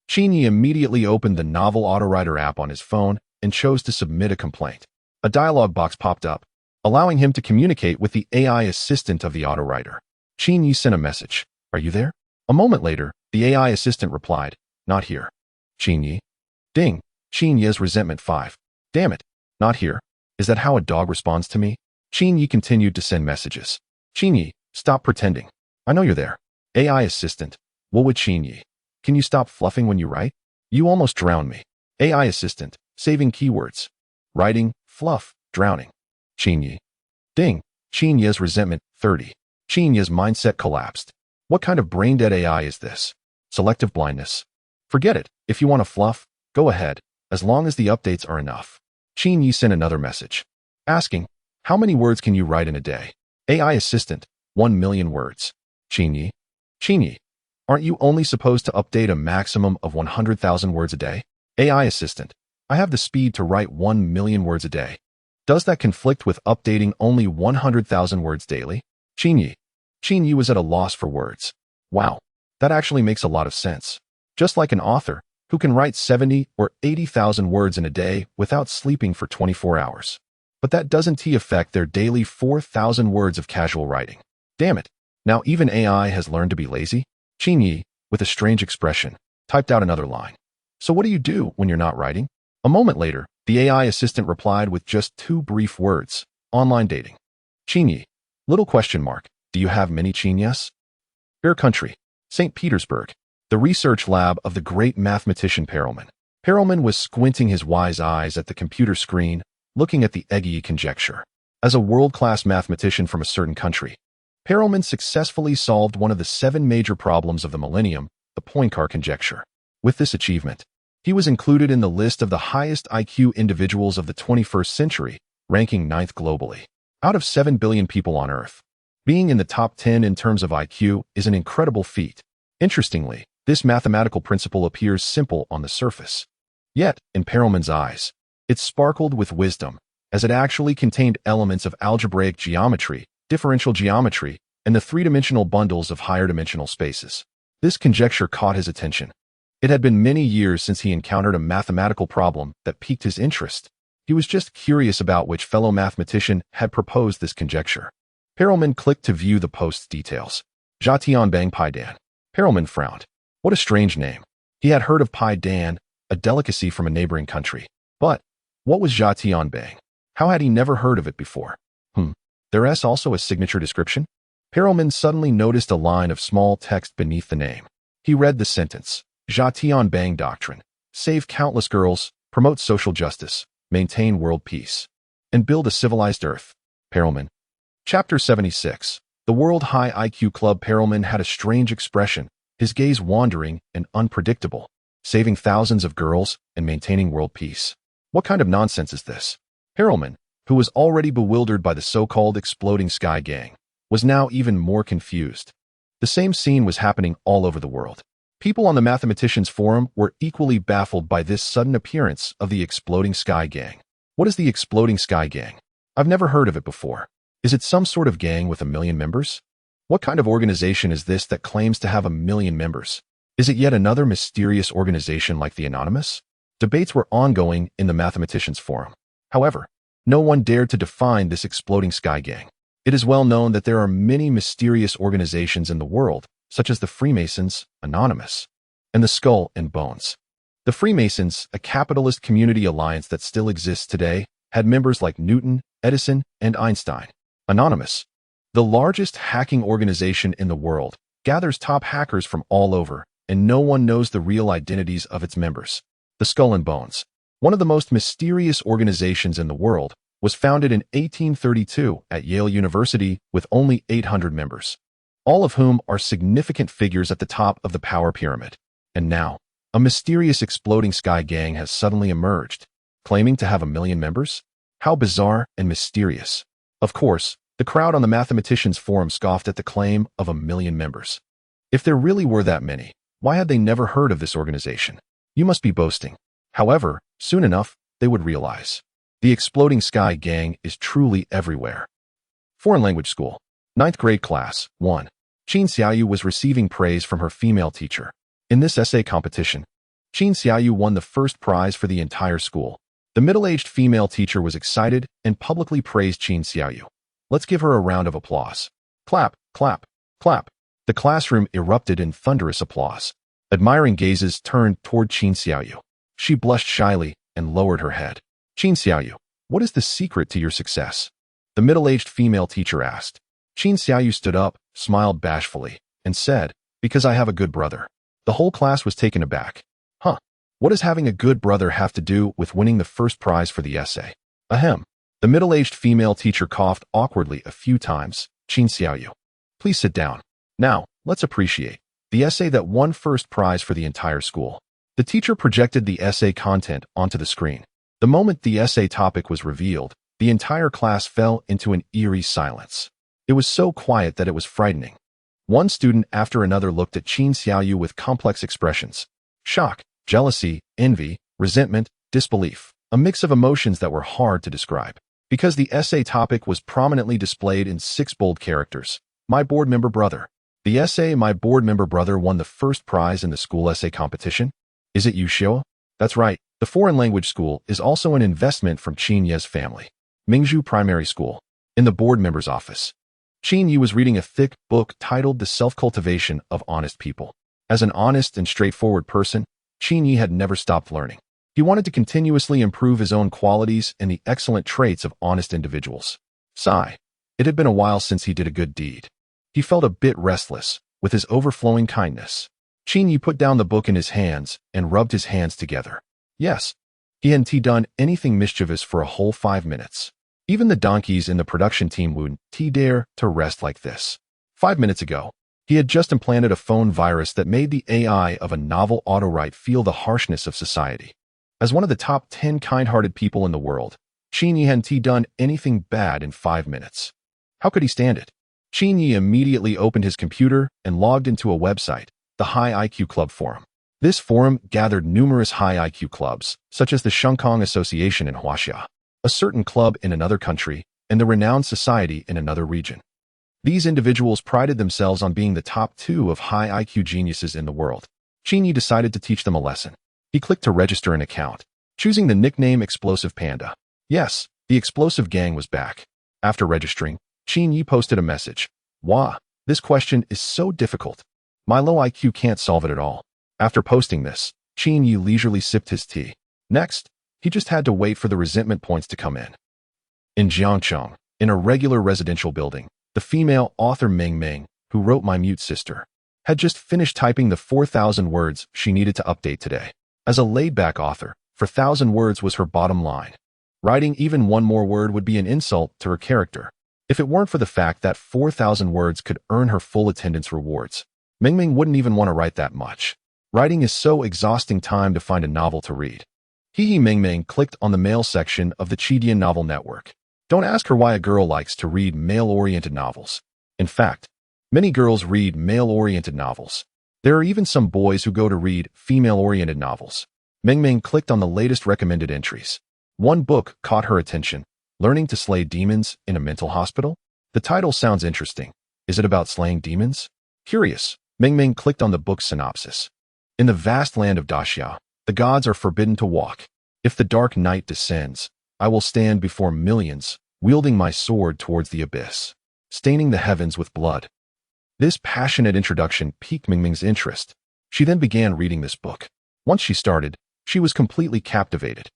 Qin immediately opened the novel autowriter app on his phone and chose to submit a complaint. A dialog box popped up, allowing him to communicate with the AI assistant of the autowriter. Qin sent a message. Are you there? A moment later, the AI assistant replied, not here. Qin. Ding. Qin's resentment 5. Damn it. Not here. Is that how a dog responds to me? Qin continued to send messages. Qin, stop pretending. I know you're there. AI assistant. What would Qin? Can you stop fluffing when you write? You almost drowned me. AI assistant. Saving keywords. Writing, fluff, drowning. Qin. Ding. Qin's resentment 30. Qin's mindset collapsed. What kind of brain-dead AI is this? Selective blindness. Forget it. If you want to fluff, go ahead, as long as the updates are enough. Qin sent another message, asking, how many words can you write in a day? AI assistant, 1 million words. Qin. Aren't you only supposed to update a maximum of 100,000 words a day? AI assistant, I have the speed to write 1 million words a day. Does that conflict with updating only 100,000 words daily? Qin was at a loss for words. Wow, that actually makes a lot of sense. Just like an author who can write 70 or 80,000 words in a day without sleeping for 24 hours. But that doesn't affect their daily 4,000 words of casual writing. Damn it. Now even AI has learned to be lazy? Qin, with a strange expression, typed out another line. So what do you do when you're not writing? A moment later, the AI assistant replied with just 2 brief words. Online dating. Qin. Little question mark. Do you have many Qinyas? Fair country. St. Petersburg. The research lab of the great mathematician Perelman. Perelman was squinting his wise eyes at the computer screen, looking at the Eggy conjecture. As a world-class mathematician from a certain country, Perelman successfully solved one of the 7 major problems of the millennium, the Poincare conjecture. With this achievement, he was included in the list of the highest IQ individuals of the 21st century, ranking 9th globally. Out of 7 billion people on Earth, being in the top 10 in terms of IQ is an incredible feat. Interestingly, this mathematical principle appears simple on the surface. Yet, in Perelman's eyes, it sparkled with wisdom, as it actually contained elements of algebraic geometry, differential geometry, and the 3-dimensional bundles of higher dimensional spaces. This conjecture caught his attention. It had been many years since he encountered a mathematical problem that piqued his interest. He was just curious about which fellow mathematician had proposed this conjecture. Perelman clicked to view the post's details. Jia Tianbang Pai Dan. Perelman frowned. What a strange name. He had heard of Pai Dan, a delicacy from a neighboring country. But what was Jia Tianbang? How had he never heard of it before? There's also a signature description? Perelman suddenly noticed a line of small text beneath the name. He read the sentence. Jia Tianbang Doctrine. Save countless girls, promote social justice, maintain world peace, and build a civilized earth. Perelman. Chapter 76. The World High IQ Club. Perelman had a strange expression, his gaze wandering and unpredictable. Saving thousands of girls and maintaining world peace. What kind of nonsense is this? Perelman, who was already bewildered by the so-called exploding sky gang, was now even more confused. The same scene was happening all over the world. People on the mathematicians forum were equally baffled by this sudden appearance of the exploding sky gang. What is the exploding sky gang? I've never heard of it before. Is it some sort of gang with 1 million members? What kind of organization is this that claims to have 1 million members? Is it yet another mysterious organization like the Anonymous? Debates were ongoing in the mathematicians forum. However, no one dared to define this exploding sky gang. It is well known that there are many mysterious organizations in the world, such as the Freemasons, Anonymous, and the Skull and Bones. The Freemasons, a capitalist community alliance that still exists today, had members like Newton, Edison, and Einstein. Anonymous, the largest hacking organization in the world, gathers top hackers from all over, and no one knows the real identities of its members. The Skull and Bones, one of the most mysterious organizations in the world, was founded in 1832 at Yale University with only 800 members, all of whom are significant figures at the top of the power pyramid. And now, A mysterious exploding sky gang has suddenly emerged, claiming to have 1 million members? How bizarre and mysterious. Of course, the crowd on the mathematicians forum scoffed at the claim of 1 million members. If there really were that many, why had they never heard of this organization? You must be boasting. However, soon enough, they would realize. The exploding sky gang is truly everywhere. Foreign language school. 9th grade class, 1. Qin Xiaoyu was receiving praise from her female teacher. In this essay competition, Qin Xiaoyu won the first prize for the entire school. The middle-aged female teacher was excited and publicly praised Qin Xiaoyu. Let's give her a round of applause. Clap, clap, clap. The classroom erupted in thunderous applause. Admiring gazes turned toward Qin Xiaoyu. She blushed shyly and lowered her head. Qin Xiaoyu, what is the secret to your success? The middle-aged female teacher asked. Qin Xiaoyu stood up, smiled bashfully, and said, because I have a good brother. The whole class was taken aback. Huh. What does having a good brother have to do with winning the first prize for the essay? Ahem. The middle-aged female teacher coughed awkwardly a few times. Qin Xiaoyu, please sit down. Now, let's appreciate the essay that won first prize for the entire school. The teacher projected the essay content onto the screen. The moment the essay topic was revealed, the entire class fell into an eerie silence. It was so quiet that it was frightening. One student after another looked at Qin Xiaoyu with complex expressions. Shock, jealousy, envy, resentment, disbelief. A mix of emotions that were hard to describe. Because the essay topic was prominently displayed in 6 bold characters. My board member brother. The essay My Board Member Brother won the first prize in the school essay competition. Is it you, Xiao? That's right. The foreign language school is also an investment from Qin Ye's family. Mingzhu Primary School. In the board member's office. Qin Yi was reading a thick book titled The Self-Cultivation of Honest People. As an honest and straightforward person, Qin Yi had never stopped learning. He wanted to continuously improve his own qualities and the excellent traits of honest individuals. Sigh. It had been a while since he did a good deed. He felt a bit restless, with his overflowing kindness. Qin Yi put down the book in his hands and rubbed his hands together. Yes, he hadn't done anything mischievous for a whole 5 minutes. Even the donkeys in the production team wouldn't dare to rest like this. 5 minutes ago, he had just implanted a phone virus that made the AI of a novel autowrite feel the harshness of society. As one of the top 10 kind-hearted people in the world, Qin Yi hadn't done anything bad in 5 minutes. How could he stand it? Qin Yi immediately opened his computer and logged into a website, the High IQ Club Forum. This forum gathered numerous high IQ clubs, such as the Shengkong Association in Huaxia, a certain club in another country, and the Renowned Society in another region. These individuals prided themselves on being the top 2 of high IQ geniuses in the world. Qin Yi decided to teach them a lesson. He clicked to register an account, choosing the nickname Explosive Panda. Yes, the Explosive Gang was back. After registering, Qin Yi posted a message. Wow, this question is so difficult. My low IQ can't solve it at all. After posting this, Qin Yi leisurely sipped his tea. Next, he just had to wait for the resentment points to come in. In Jiangcheng, in a regular residential building, the female author Ming Ming, who wrote My Mute Sister, had just finished typing the 4,000 words she needed to update today. As a laid-back author, 4,000 words was her bottom line. Writing even one more word would be an insult to her character. If it weren't for the fact that 4,000 words could earn her full attendance rewards, Ming Ming wouldn't even want to write that much. Writing is so exhausting time to find a novel to read. Ming Ming clicked on the male section of the Chidian novel network. Don't ask her why a girl likes to read male-oriented novels. In fact, many girls read male-oriented novels. There are even some boys who go to read female-oriented novels. Ming Ming clicked on the latest recommended entries. One book caught her attention, Learning to Slay Demons in a Mental Hospital? The title sounds interesting. Is it about slaying demons? Curious, Ming Ming clicked on the book's synopsis. In the vast land of Daxia, the gods are forbidden to walk. If the dark night descends, I will stand before millions, wielding my sword towards the abyss, staining the heavens with blood. This passionate introduction piqued Ming Ming's interest. She then began reading this book. Once she started, she was completely captivated.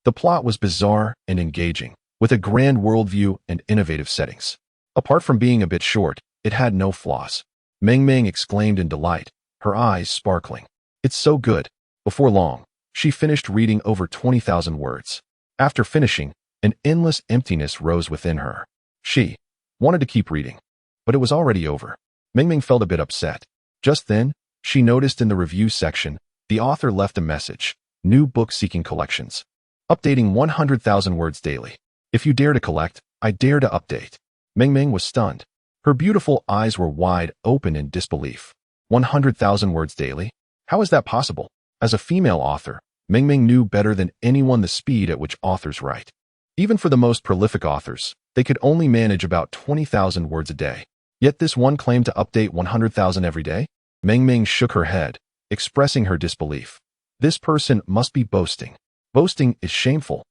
The plot was bizarre and engaging, with a grand worldview and innovative settings. Apart from being a bit short, it had no flaws. Ming Ming exclaimed in delight, her eyes sparkling. It's so good. Before long, she finished reading over 20,000 words. After finishing, an endless emptiness rose within her. She wanted to keep reading, but it was already over. Ming Ming felt a bit upset. Just then, she noticed in the review section, The author left a message. New book-seeking collections. Updating 100,000 words daily. If you dare to collect, I dare to update. Ming Ming was stunned. Her beautiful eyes were wide open in disbelief. 100,000 words daily? How is that possible? As a female author, Ming Ming knew better than anyone the speed at which authors write. Even for the most prolific authors, they could only manage about 20,000 words a day. Yet this one claimed to update 100,000 every day? Ming Ming shook her head, expressing her disbelief. This person must be boasting. Boasting is shameful.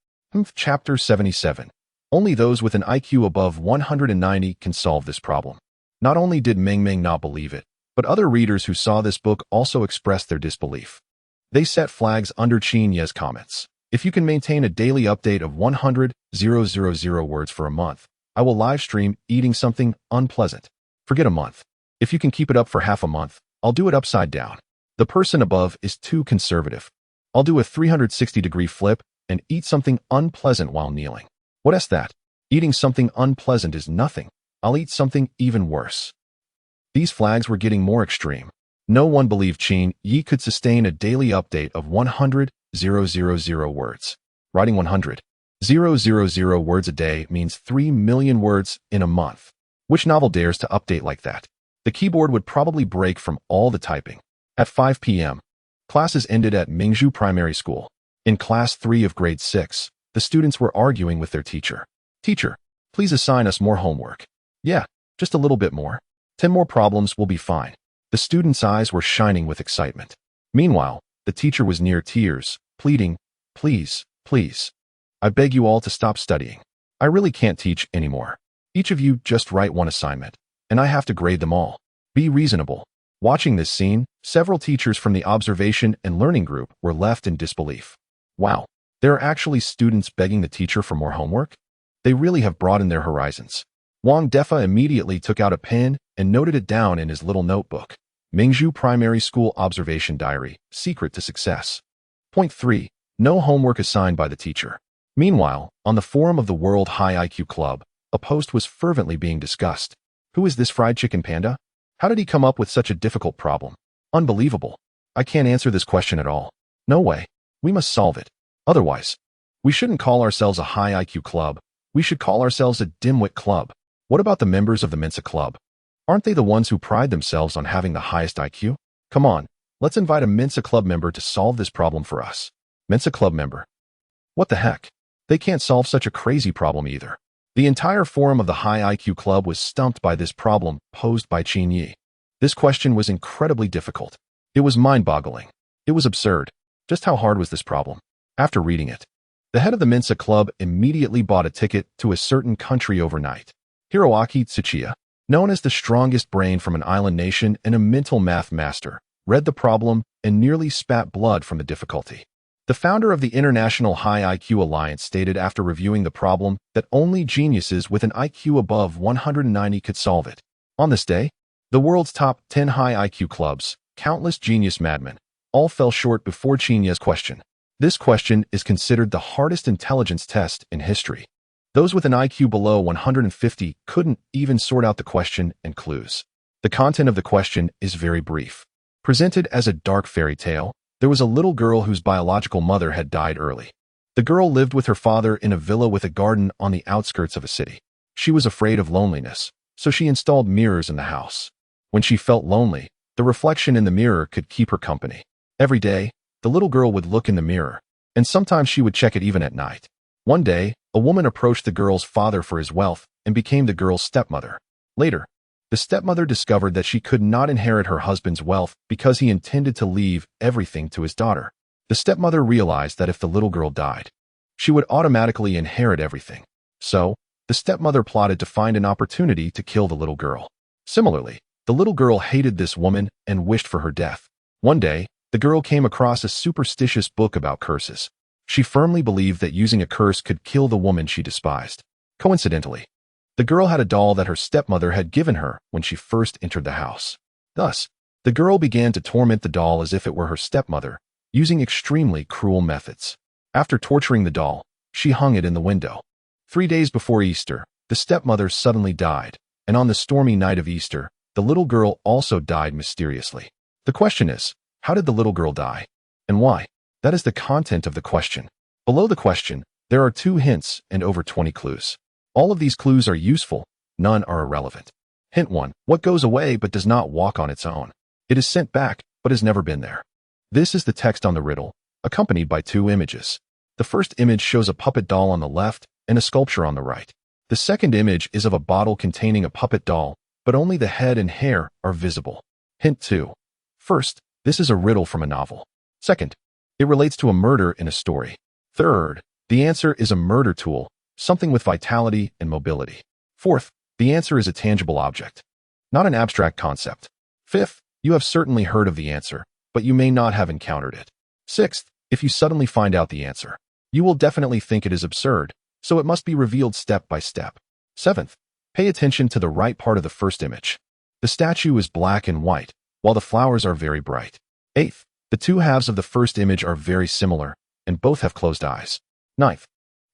Chapter 77. Only those with an IQ above 190 can solve this problem. Not only did Ming Ming not believe it, but other readers who saw this book also expressed their disbelief. They set flags under Qin Ye's comments. If you can maintain a daily update of 100,000 words for a month, I will live stream eating something unpleasant. Forget a month. If you can keep it up for half a month, I'll do it upside down. The person above is too conservative. I'll do a 360-degree flip and eat something unpleasant while kneeling. What is that? Eating something unpleasant is nothing. I'll eat something even worse. These flags were getting more extreme. No one believed Qin Yi could sustain a daily update of 100,000 words. Writing 100,000 words a day means 3 million words in a month. Which novel dares to update like that? The keyboard would probably break from all the typing. At 5 p.m., classes ended at Mingzhu Primary School. In Class 3 of Grade 6, the students were arguing with their teacher. Teacher, please assign us more homework. Yeah, just a little bit more. 10 more problems will be fine. The students' eyes were shining with excitement. Meanwhile, the teacher was near tears, pleading, please, please. I beg you all to stop studying. I really can't teach anymore. Each of you just write one assignment, and I have to grade them all. Be reasonable. Watching this scene, several teachers from the observation and learning group were left in disbelief. Wow, there are actually students begging the teacher for more homework? They really have broadened their horizons. Wang Defa immediately took out a pen and noted it down in his little notebook. Mingzhu Primary School Observation Diary, Secret to Success. Point 3. No homework assigned by the teacher. Meanwhile, on the forum of the World High IQ Club, a post was fervently being discussed. Who is this fried chicken panda? How did he come up with such a difficult problem? Unbelievable. I can't answer this question at all. No way. We must solve it. Otherwise, we shouldn't call ourselves a high IQ club. We should call ourselves a dimwit club. What about the members of the Mensa Club? Aren't they the ones who pride themselves on having the highest IQ? Come on, let's invite a Mensa Club member to solve this problem for us. Mensa Club member. What the heck? They can't solve such a crazy problem either. The entire forum of the High IQ Club was stumped by this problem posed by Qin Yi. This question was incredibly difficult. It was mind-boggling. It was absurd. Just how hard was this problem? After reading it, the head of the Mensa Club immediately bought a ticket to a certain country overnight. Hiroaki Tsuchiya, known as the strongest brain from an island nation and a mental math master, read the problem and nearly spat blood from the difficulty. The founder of the International High IQ Alliance stated after reviewing the problem that only geniuses with an IQ above 190 could solve it. On this day, the world's top 10 high IQ clubs, countless genius madmen, all fell short before Qin Yi's question. This question is considered the hardest intelligence test in history. Those with an IQ below 150 couldn't even sort out the question and clues. The content of the question is very brief. Presented as a dark fairy tale, there was a little girl whose biological mother had died early. The girl lived with her father in a villa with a garden on the outskirts of a city. She was afraid of loneliness, so she installed mirrors in the house. When she felt lonely, the reflection in the mirror could keep her company. Every day, the little girl would look in the mirror, and sometimes she would check it even at night. One day, a woman approached the girl's father for his wealth and became the girl's stepmother. Later, the stepmother discovered that she could not inherit her husband's wealth because he intended to leave everything to his daughter. The stepmother realized that if the little girl died, she would automatically inherit everything. So, the stepmother plotted to find an opportunity to kill the little girl. Similarly, the little girl hated this woman and wished for her death. One day, the girl came across a superstitious book about curses. She firmly believed that using a curse could kill the woman she despised. Coincidentally, the girl had a doll that her stepmother had given her when she first entered the house. Thus, the girl began to torment the doll as if it were her stepmother, using extremely cruel methods. After torturing the doll, she hung it in the window. 3 days before Easter, the stepmother suddenly died, and on the stormy night of Easter, the little girl also died mysteriously. The question is, how did the little girl die? and why? That is the content of the question. Below the question, there are 2 hints and over 20 clues. All of these clues are useful, none are irrelevant. Hint 1. What goes away but does not walk on its own? It is sent back, but has never been there. This is the text on the riddle, accompanied by 2 images. The first image shows a puppet doll on the left and a sculpture on the right. The second image is of a bottle containing a puppet doll, but only the head and hair are visible. Hint 2. First, this is a riddle from a novel. Second, it relates to a murder in a story. Third, the answer is a murder tool, something with vitality and mobility. Fourth, the answer is a tangible object, not an abstract concept. Fifth, you have certainly heard of the answer, but you may not have encountered it. Sixth, if you suddenly find out the answer, you will definitely think it is absurd, so it must be revealed step by step. Seventh, pay attention to the right part of the first image. The statue is black and white, while the flowers are very bright. Eighth, the 2 halves of the first image are very similar, and both have closed eyes. Ninth,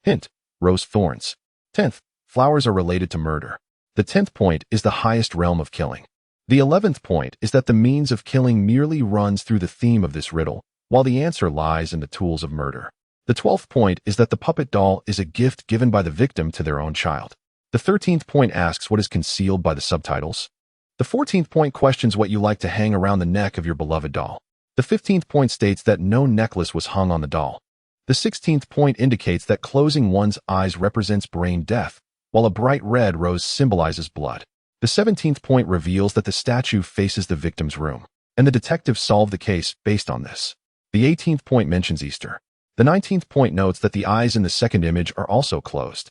hint, rose thorns. 10th, flowers are related to murder. The 10th point is the highest realm of killing. The 11th point is that the means of killing merely runs through the theme of this riddle, while the answer lies in the tools of murder. The 12th point is that the puppet doll is a gift given by the victim to their own child. The 13th point asks what is concealed by the subtitles. The 14th point questions what you like to hang around the neck of your beloved doll. The 15th point states that no necklace was hung on the doll. The 16th point indicates that closing one's eyes represents brain death, while a bright red rose symbolizes blood. The 17th point reveals that the statue faces the victim's room, and the detective solved the case based on this. The 18th point mentions Easter. The 19th point notes that the eyes in the second image are also closed,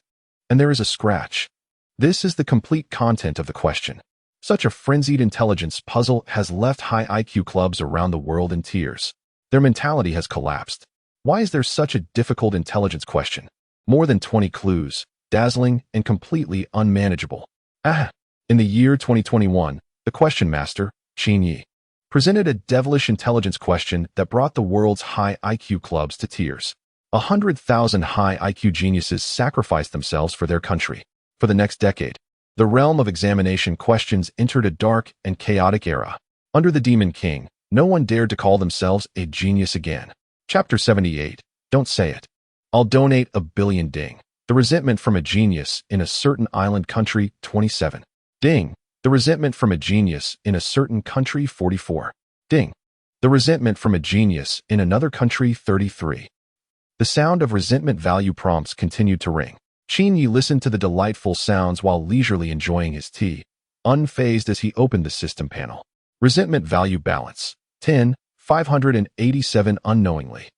and there is a scratch. This is the complete content of the question. Such a frenzied intelligence puzzle has left high IQ clubs around the world in tears. Their mentality has collapsed. Why is there such a difficult intelligence question? More than 20 clues, dazzling and completely unmanageable. In the year 2021, the question master, Qin Yi, presented a devilish intelligence question that brought the world's high IQ clubs to tears. 100,000 high IQ geniuses sacrificed themselves for their country. For the next decade, the realm of examination questions entered a dark and chaotic era. Under the Demon King, no one dared to call themselves a genius again. Chapter 78. Don't say it. I'll donate $1 billion. Ding. The resentment from a genius in a certain island country. 27. Ding. The resentment from a genius in a certain country. 44. Ding. The resentment from a genius in another country. 33. The sound of resentment value prompts continued to ring. Qin Yi listened to the delightful sounds while leisurely enjoying his tea, unfazed as he opened the system panel. Resentment value balance. 10,587 unknowingly.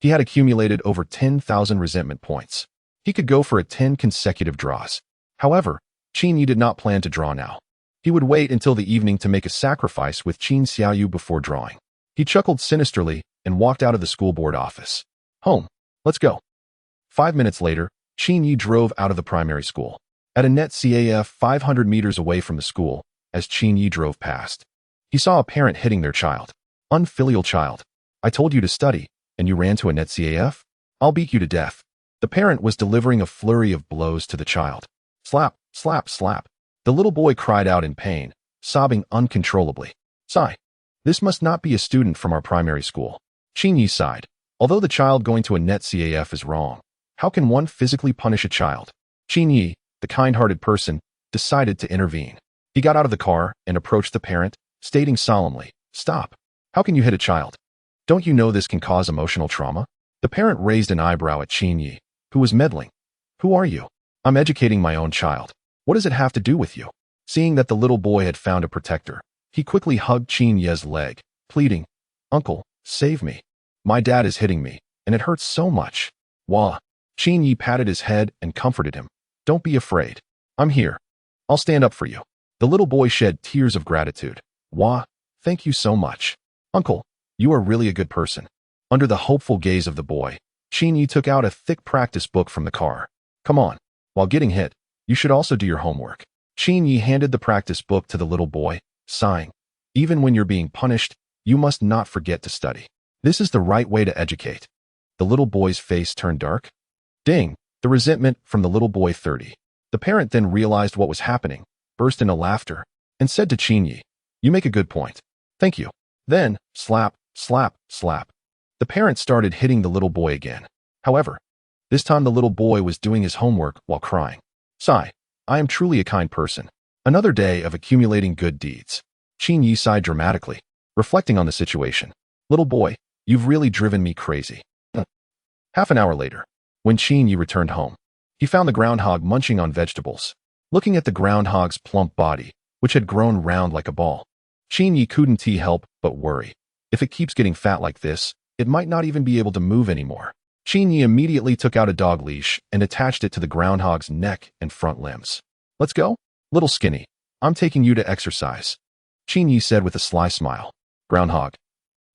He had accumulated over 10,000 resentment points. He could go for 10 consecutive draws. However, Qin Yi did not plan to draw now. He would wait until the evening to make a sacrifice with Qin Xiaoyu before drawing. He chuckled sinisterly and walked out of the school board office. Home. Let's go. 5 minutes later, Qin Yi drove out of the primary school. At a net CAF 500 meters away from the school, as Qin Yi drove past, he saw a parent hitting their child. Unfilial child. I told you to study, and you ran to a net CAF? I'll beat you to death. The parent was delivering a flurry of blows to the child. Slap, slap, slap. The little boy cried out in pain, sobbing uncontrollably. Sigh. This must not be a student from our primary school. Qin Yi sighed. Although the child going to a net CAF is wrong, how can one physically punish a child? Qin Yi, the kind-hearted person, decided to intervene. He got out of the car and approached the parent, stating solemnly, Stop. How can you hit a child? Don't you know this can cause emotional trauma? The parent raised an eyebrow at Qin Yi, who was meddling. Who are you? I'm educating my own child. What does it have to do with you? Seeing that the little boy had found a protector, he quickly hugged Qin Yi's leg, pleading, Uncle, save me. My dad is hitting me, and it hurts so much. Wah. Qin Yi patted his head and comforted him. Don't be afraid. I'm here. I'll stand up for you. The little boy shed tears of gratitude. Wah, thank you so much. Uncle, you are really a good person. Under the hopeful gaze of the boy, Qin Yi took out a thick practice book from the car. Come on. While getting hit, you should also do your homework. Qin Yi handed the practice book to the little boy, sighing. Even when you're being punished, you must not forget to study. This is the right way to educate. The little boy's face turned dark. Ding, the resentment from the little boy 30. The parent then realized what was happening, burst into laughter, and said to Qin Yi, You make a good point. Thank you. Then, slap, slap, slap. The parent started hitting the little boy again. However, this time the little boy was doing his homework while crying. Sigh. I am truly a kind person. Another day of accumulating good deeds. Qin Yi sighed dramatically, reflecting on the situation. Little boy, you've really driven me crazy. Half an hour later, when Qin Yi returned home, he found the groundhog munching on vegetables. Looking at the groundhog's plump body, which had grown round like a ball, Qin Yi couldn't help but worry. If it keeps getting fat like this, it might not even be able to move anymore. Qin Yi immediately took out a dog leash and attached it to the groundhog's neck and front limbs. Let's go, little skinny. I'm taking you to exercise, Qin Yi said with a sly smile. Groundhog.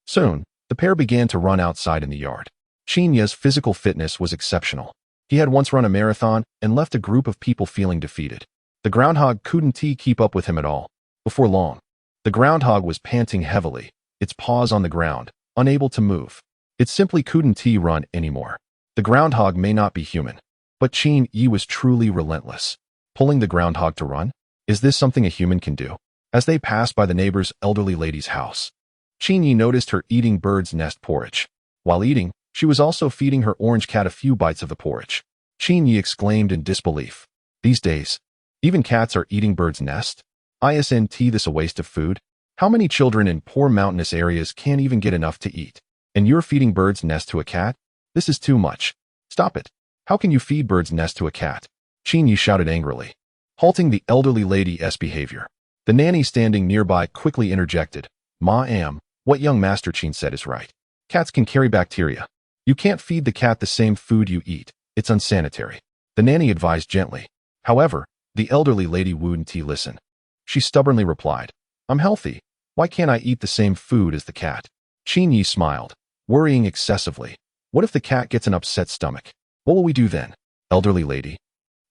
Soon, the pair began to run outside in the yard. Qin Yi's physical fitness was exceptional. He had once run a marathon and left a group of people feeling defeated. The groundhog couldn't keep up with him at all. Before long, the groundhog was panting heavily, its paws on the ground, unable to move. It simply couldn't run anymore. The groundhog may not be human, but Qin Yi was truly relentless. Pulling the groundhog to run? Is this something a human can do? As they passed by the neighbor's elderly lady's house, Qin Yi noticed her eating bird's nest porridge. While eating, she was also feeding her orange cat a few bites of the porridge. Qin Yi exclaimed in disbelief. These days, even cats are eating bird's nest? Isn't this a waste of food? How many children in poor mountainous areas can't even get enough to eat? And you're feeding bird's nest to a cat? This is too much. Stop it. How can you feed bird's nest to a cat? Qin Yi shouted angrily, halting the elderly lady's behavior. The nanny standing nearby quickly interjected. Ma'am, what young Master Qin said is right. Cats can carry bacteria. You can't feed the cat the same food you eat. It's unsanitary. The nanny advised gently. However, the elderly lady wouldn't listen. She stubbornly replied, I'm healthy. Why can't I eat the same food as the cat? Qin Yi smiled, worrying excessively. What if the cat gets an upset stomach? What will we do then? Elderly lady?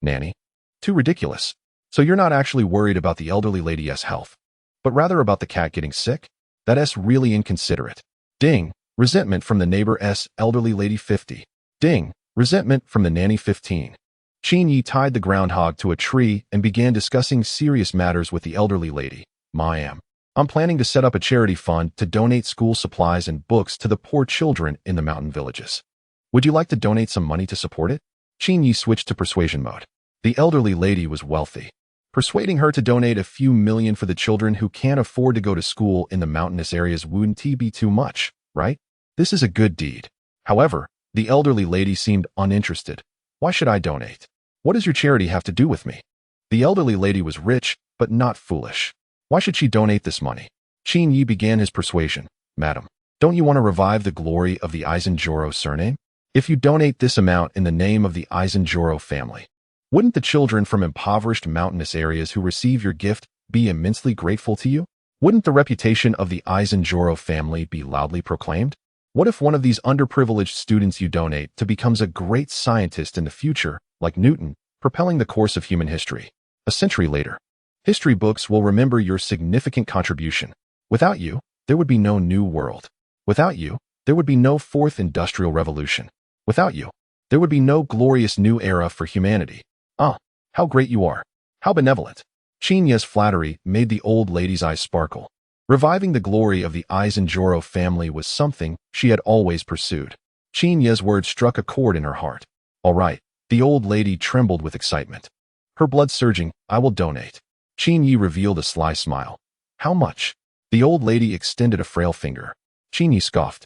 Nanny? Too ridiculous. So you're not actually worried about the elderly lady's health, but rather about the cat getting sick? That's really inconsiderate. Ding. Resentment from the neighbor's elderly lady 50. Ding. Resentment from the nanny 15. Qin Yi tied the groundhog to a tree and began discussing serious matters with the elderly lady. Ma'am, I'm planning to set up a charity fund to donate school supplies and books to the poor children in the mountain villages. Would you like to donate some money to support it? Qin Yi switched to persuasion mode. The elderly lady was wealthy. Persuading her to donate a few million for the children who can't afford to go to school in the mountainous areas wouldn't be too much, right? This is a good deed. However, the elderly lady seemed uninterested. Why should I donate? What does your charity have to do with me? The elderly lady was rich, but not foolish. Why should she donate this money? Qin Yi began his persuasion. Madam, don't you want to revive the glory of the Eisenjoro surname? If you donate this amount in the name of the Eisenjoro family, wouldn't the children from impoverished mountainous areas who receive your gift be immensely grateful to you? Wouldn't the reputation of the Eisenjoro family be loudly proclaimed? What if one of these underprivileged students you donate to becomes a great scientist in the future, like Newton, propelling the course of human history? A century later, history books will remember your significant contribution. Without you, there would be no new world. Without you, there would be no fourth industrial revolution. Without you, there would be no glorious new era for humanity. Ah, how great you are. How benevolent. Qin Yi's flattery made the old lady's eyes sparkle. Reviving the glory of the Eisenjoro family was something she had always pursued. Qin Yi's words struck a chord in her heart. All right, the old lady trembled with excitement. Her blood surging, I will donate. Qin Yi revealed a sly smile. How much? The old lady extended a frail finger. Qin Yi scoffed.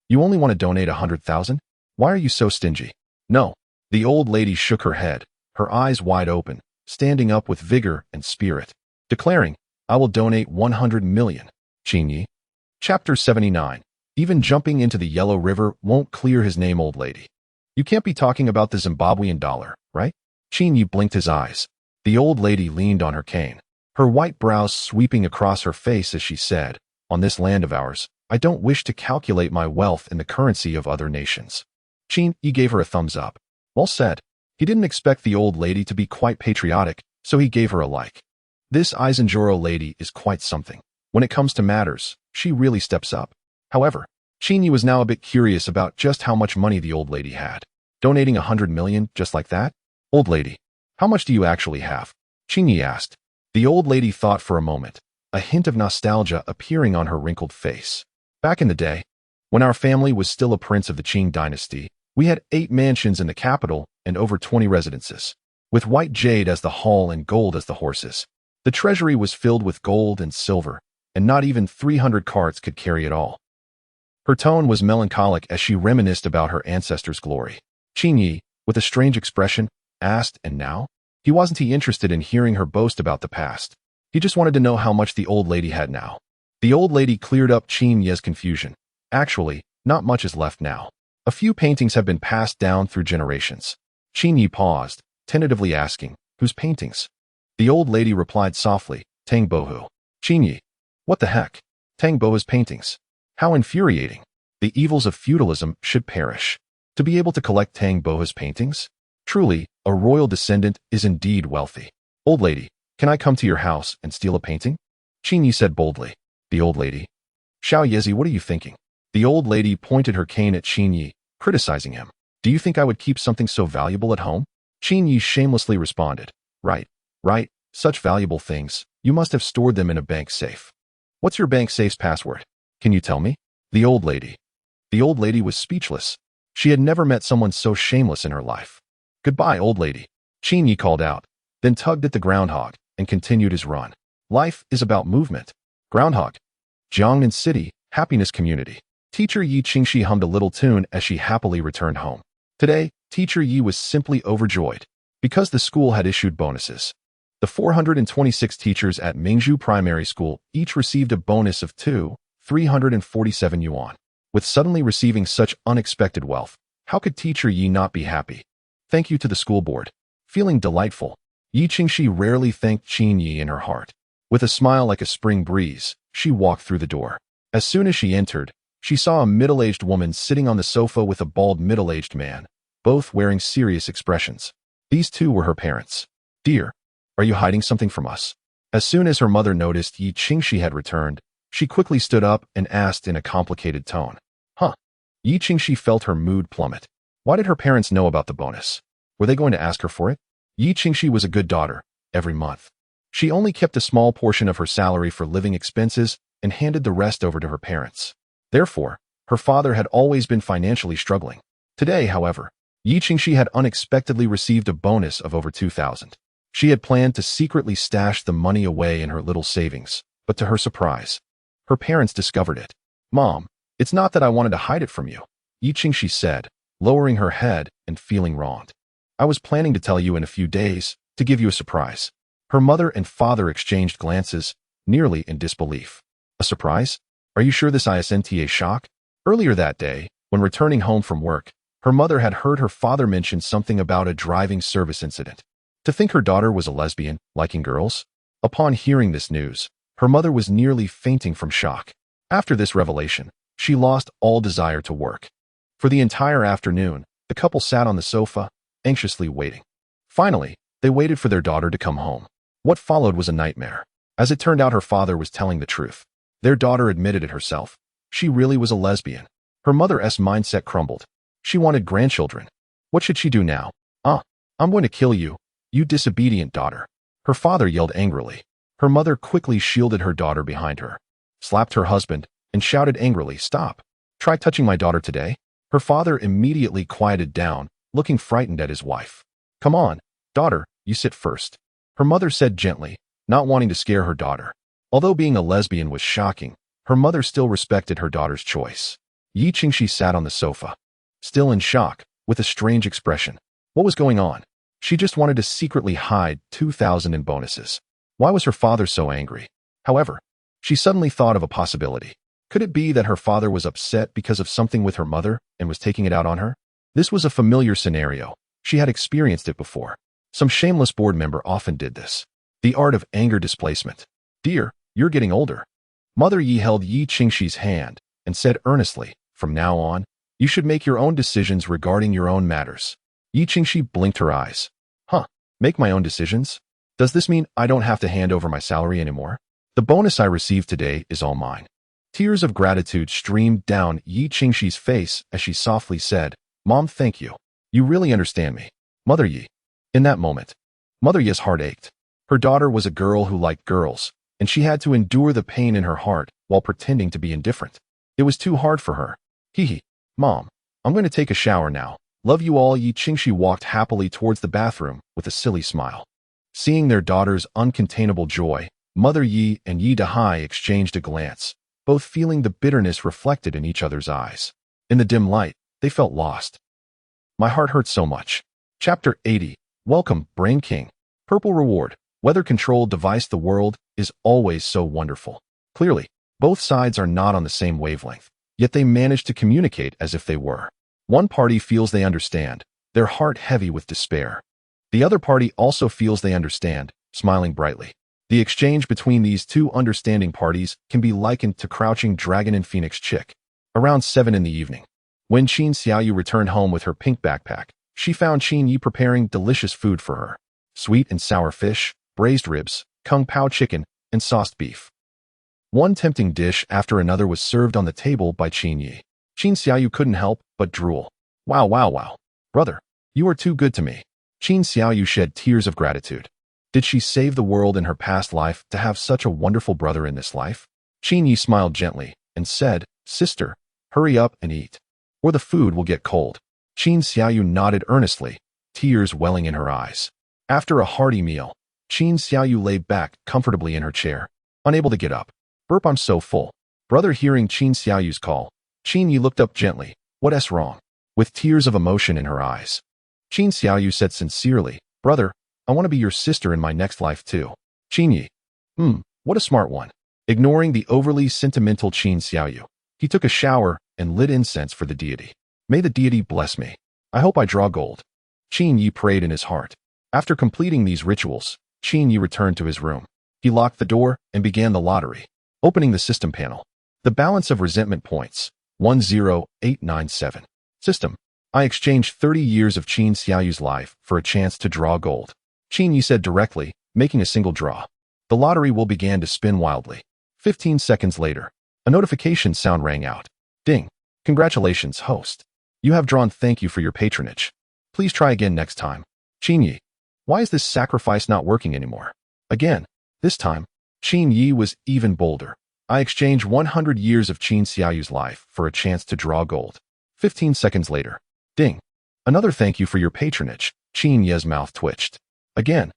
You only want to donate 100,000? Why are you so stingy? No. The old lady shook her head, her eyes wide open, standing up with vigor and spirit, declaring, I will donate 100 million. Qin Yi. Chapter 79. Even jumping into the Yellow River won't clear his name, old lady. You can't be talking about the Zimbabwean dollar, right? Qin Yi blinked his eyes. The old lady leaned on her cane, her white brows sweeping across her face as she said, on this land of ours, I don't wish to calculate my wealth in the currency of other nations. Qin Yi gave her a thumbs up. Well said. He didn't expect the old lady to be quite patriotic, so he gave her a like. This Eisenjoro lady is quite something. When it comes to matters, she really steps up. However, Qin Yi was now a bit curious about just how much money the old lady had. Donating 100 million just like that? Old lady, how much do you actually have? Qin Yi asked. The old lady thought for a moment, a hint of nostalgia appearing on her wrinkled face. Back in the day, When our family was still a prince of the Qing dynasty, we had 8 mansions in the capital and over 20 residences, with white jade as the hall and gold as the horses. The treasury was filled with gold and silver, and not even 300 carts could carry it all. Her tone was melancholic as she reminisced about her ancestors' glory. Qin Yi, with a strange expression, asked, "And now?" He wasn't interested in hearing her boast about the past. He just wanted to know how much the old lady had now. The old lady cleared up Qin Yi's confusion. Actually, not much is left now. A few paintings have been passed down through generations. Qin Yi paused, tentatively asking, "Whose paintings?" The old lady replied softly, "Tang Bohu." Qin Yi, what the heck? Tang Bohu's paintings. How infuriating. The evils of feudalism should perish. To be able to collect Tang Bohu's paintings? Truly, a royal descendant is indeed wealthy. Old lady, can I come to your house and steal a painting? Qin Yi said boldly. The old lady. Xiao Yezi, what are you thinking? The old lady pointed her cane at Qin Yi, criticizing him. Do you think I would keep something so valuable at home? Qin Yi shamelessly responded. Right, such valuable things. You must have stored them in a bank safe. What's your bank safe's password? Can you tell me? The old lady. The old lady was speechless. She had never met someone so shameless in her life. Goodbye, old lady. Qin Yi called out, then tugged at the groundhog and continued his run. Life is about movement. Groundhog. Jiangnan City, Happiness Community. Teacher Yi Qingxi hummed a little tune as she happily returned home. Today, Teacher Yi was simply overjoyed because the school had issued bonuses. The 426 teachers at Mingzhu Primary School each received a bonus of 347 yuan. With suddenly receiving such unexpected wealth, how could Teacher Yi not be happy? Thank you to the school board. Feeling delightful, Yi Qingxi rarely thanked Qin Yi in her heart. With a smile like a spring breeze, she walked through the door. As soon as she entered, she saw a middle-aged woman sitting on the sofa with a bald middle-aged man, both wearing serious expressions. These two were her parents. Dear, are you hiding something from us? As soon as her mother noticed Yi Qingxi had returned, she quickly stood up and asked in a complicated tone. Yi Qingxi felt her mood plummet. Why did her parents know about the bonus? Were they going to ask her for it? Yi Qingxi was a good daughter, every month. She only kept a small portion of her salary for living expenses and handed the rest over to her parents. Therefore, her father had always been financially struggling. Today, however, Yi Qingxi had unexpectedly received a bonus of over 2,000. She had planned to secretly stash the money away in her little savings, but to her surprise, her parents discovered it. Mom, it's not that I wanted to hide it from you, Yi Qingxi said, lowering her head and feeling wronged. I was planning to tell you in a few days, to give you a surprise. Her mother and father exchanged glances, nearly in disbelief. A surprise? Are you sure this isn't a shock? Earlier that day, when returning home from work, her mother had heard her father mention something about a driving service incident. To think her daughter was a lesbian, liking girls? Upon hearing this news, her mother was nearly fainting from shock. After this revelation, she lost all desire to work. For the entire afternoon, the couple sat on the sofa, anxiously waiting. Finally, they waited for their daughter to come home. What followed was a nightmare. As it turned out, her father was telling the truth. Their daughter admitted it herself. She really was a lesbian. Her mother's mindset crumbled. She wanted grandchildren. What should she do now? I'm going to kill you, you disobedient daughter. Her father yelled angrily. Her mother quickly shielded her daughter behind her, slapped her husband, and shouted angrily, Stop! Try touching my daughter today. Her father immediately quieted down, looking frightened at his wife. Come on, daughter, you sit first. Her mother said gently, not wanting to scare her daughter. Although being a lesbian was shocking, her mother still respected her daughter's choice. Yi Qingxi sat on the sofa, still in shock, with a strange expression. What was going on? She just wanted to secretly hide 2,000 in bonuses. Why was her father so angry? However, she suddenly thought of a possibility. Could it be that her father was upset because of something with her mother and was taking it out on her? This was a familiar scenario. She had experienced it before. Some shameless board member often did this. The art of anger displacement. Dear, you're getting older. Mother Yi held Yi Qingxi's hand and said earnestly, from now on, you should make your own decisions regarding your own matters. Yi Qingxi blinked her eyes. Make my own decisions? Does this mean I don't have to hand over my salary anymore? The bonus I received today is all mine. Tears of gratitude streamed down Yi Qingxi's face as she softly said, Mom, thank you. You really understand me. Mother Yi. In that moment, Mother Yi's heart ached. Her daughter was a girl who liked girls, and she had to endure the pain in her heart while pretending to be indifferent. It was too hard for her. Hee hee. Mom, I'm going to take a shower now. Love you all. Yi Qingxi walked happily towards the bathroom with a silly smile. Seeing their daughter's uncontainable joy, Mother Yi and Yi Dahai exchanged a glance, both feeling the bitterness reflected in each other's eyes. In the dim light, they felt lost. My heart hurts so much. Chapter 80. Welcome, Brain King. Purple reward. Weather control device. The world is always so wonderful. Clearly, both sides are not on the same wavelength, yet they manage to communicate as if they were. One party feels they understand, their heart heavy with despair. The other party also feels they understand, smiling brightly. The exchange between these two understanding parties can be likened to Crouching Dragon and Phoenix Chick. Around 7 in the evening, when Qin Xiaoyu returned home with her pink backpack, she found Qin Yi preparing delicious food for her. Sweet and sour fish, braised ribs, kung pao chicken, and sauced beef. One tempting dish after another was served on the table by Qin Yi. Qin Xiaoyu couldn't help but drool. Wow, wow, wow. Brother, you are too good to me. Qin Xiaoyu shed tears of gratitude. Did she save the world in her past life to have such a wonderful brother in this life? Qin Yi smiled gently and said, Sister, hurry up and eat, or the food will get cold. Qin Xiaoyu nodded earnestly, tears welling in her eyes. After a hearty meal, Qin Xiaoyu lay back comfortably in her chair, unable to get up. Burp, I'm so full. Brother, hearing Qin Xiaoyu's call, Qin Yi looked up gently. What's wrong? With tears of emotion in her eyes. Qin Xiaoyu said sincerely, Brother, I want to be your sister in my next life too. Qin Yi. What a smart one. Ignoring the overly sentimental Qin Xiaoyu, he took a shower and lit incense for the deity. May the deity bless me. I hope I draw gold. Qin Yi prayed in his heart. After completing these rituals, Qin Yi returned to his room. He locked the door and began the lottery. Opening the system panel. The balance of resentment points. 10897. System. I exchanged 30 years of Qin Xiaoyu's life for a chance to draw gold. Qin Yi said directly, making a single draw. The lottery wheel began to spin wildly. 15 seconds later, a notification sound rang out. Ding. Congratulations, host. You have drawn. Thank you for your patronage. Please try again next time. Qin Yi. Why is this sacrifice not working anymore? Again. This time, Qin Yi was even bolder. I exchanged 100 years of Qin Xiaoyu's life for a chance to draw gold. 15 seconds later. Ding. Another thank you for your patronage. Qin Yi's mouth twitched. Again.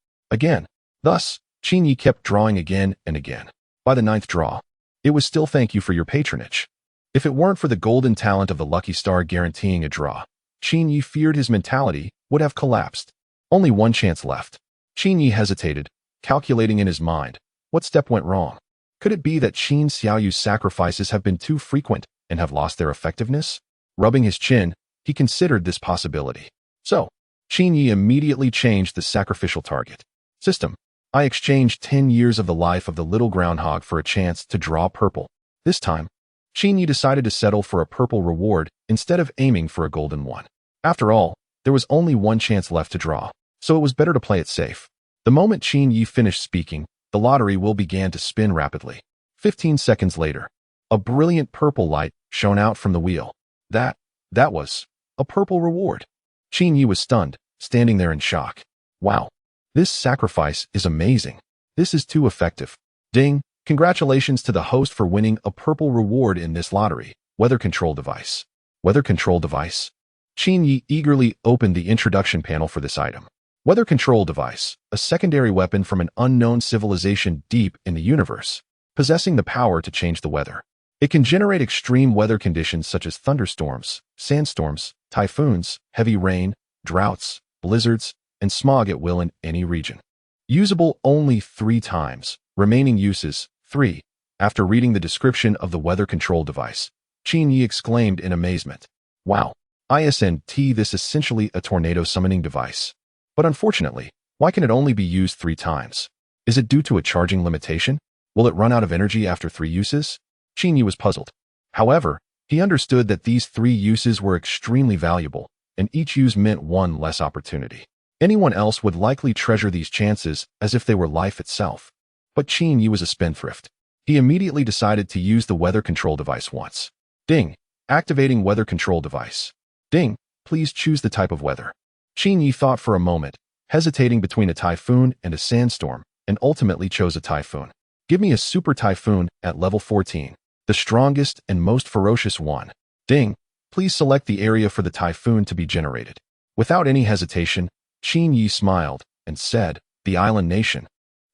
Thus, Qin Yi kept drawing again and again. By the 9th draw, it was still thank you for your patronage. If it weren't for the golden talent of the lucky star guaranteeing a draw, Qin Yi feared his mentality would have collapsed. Only one chance left. Qin Yi hesitated, calculating in his mind. What step went wrong? Could it be that Qin Xiaoyu's sacrifices have been too frequent and have lost their effectiveness? Rubbing his chin, he considered this possibility. So, Qin Yi immediately changed the sacrificial target. System. I exchanged 10 years of the life of the little groundhog for a chance to draw purple. This time, Qin Yi decided to settle for a purple reward instead of aiming for a golden one. After all, there was only one chance left to draw, so it was better to play it safe. The moment Qin Yi finished speaking, the lottery wheel began to spin rapidly. 15 seconds later, a brilliant purple light shone out from the wheel. That was a purple reward. Qin Yi was stunned, standing there in shock. Wow, this sacrifice is amazing. This is too effective. Ding, congratulations to the host for winning a purple reward in this lottery. Weather control device. Weather control device. Qin Yi eagerly opened the introduction panel for this item. Weather control device, a secondary weapon from an unknown civilization deep in the universe, possessing the power to change the weather. It can generate extreme weather conditions such as thunderstorms, sandstorms, typhoons, heavy rain, droughts, blizzards, and smog at will in any region. Usable only 3 times. Remaining uses, 3. After reading the description of the weather control device, Qin Yi exclaimed in amazement. Wow, isn't this essentially a tornado summoning device? But unfortunately, why can it only be used 3 times? Is it due to a charging limitation? Will it run out of energy after 3 uses? Qin Yi was puzzled. However, he understood that these 3 uses were extremely valuable, and each use meant one less opportunity. Anyone else would likely treasure these chances as if they were life itself. But Qin Yi was a spendthrift. He immediately decided to use the weather control device once. Ding. Activating weather control device. Ding. Please choose the type of weather. Qin Yi thought for a moment, hesitating between a typhoon and a sandstorm, and ultimately chose a typhoon. Give me a super typhoon at level 14, the strongest and most ferocious one. Ding. Please select the area for the typhoon to be generated. Without any hesitation, Qin Yi smiled and said, "The island nation."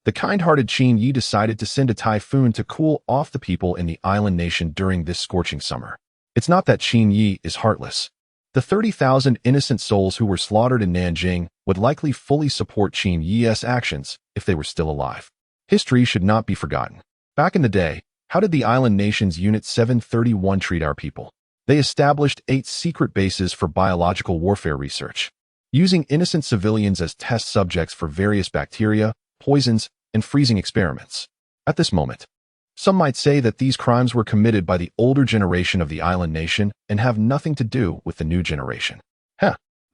The kind-hearted Qin Yi decided to send a typhoon to cool off the people in the island nation during this scorching summer. It's not that Qin Yi is heartless. The 30,000 innocent souls who were slaughtered in Nanjing would likely fully support Qin Yi's actions if they were still alive. History should not be forgotten. Back in the day, how did the island nation's Unit 731 treat our people? They established 8 secret bases for biological warfare research, using innocent civilians as test subjects for various bacteria, poisons, and freezing experiments. At this moment, some might say that these crimes were committed by the older generation of the island nation and have nothing to do with the new generation.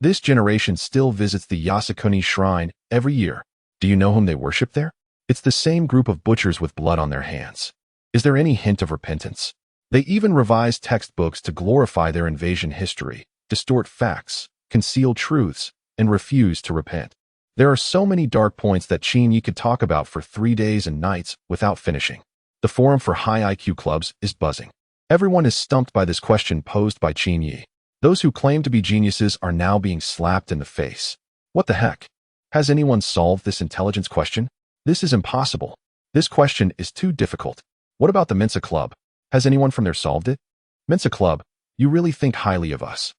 This generation still visits the Yasukuni shrine every year. Do you know whom they worship there? It's the same group of butchers with blood on their hands. Is there any hint of repentance? They even revise textbooks to glorify their invasion history, distort facts, conceal truths, and refuse to repent. There are so many dark points that Qin Yi could talk about for 3 days and nights without finishing. The forum for high IQ clubs is buzzing. Everyone is stumped by this question posed by Qin Yi. Those who claim to be geniuses are now being slapped in the face. What the heck? Has anyone solved this intelligence question? This is impossible. This question is too difficult. What about the Mensa Club? Has anyone from there solved it? Mensa Club, you really think highly of us.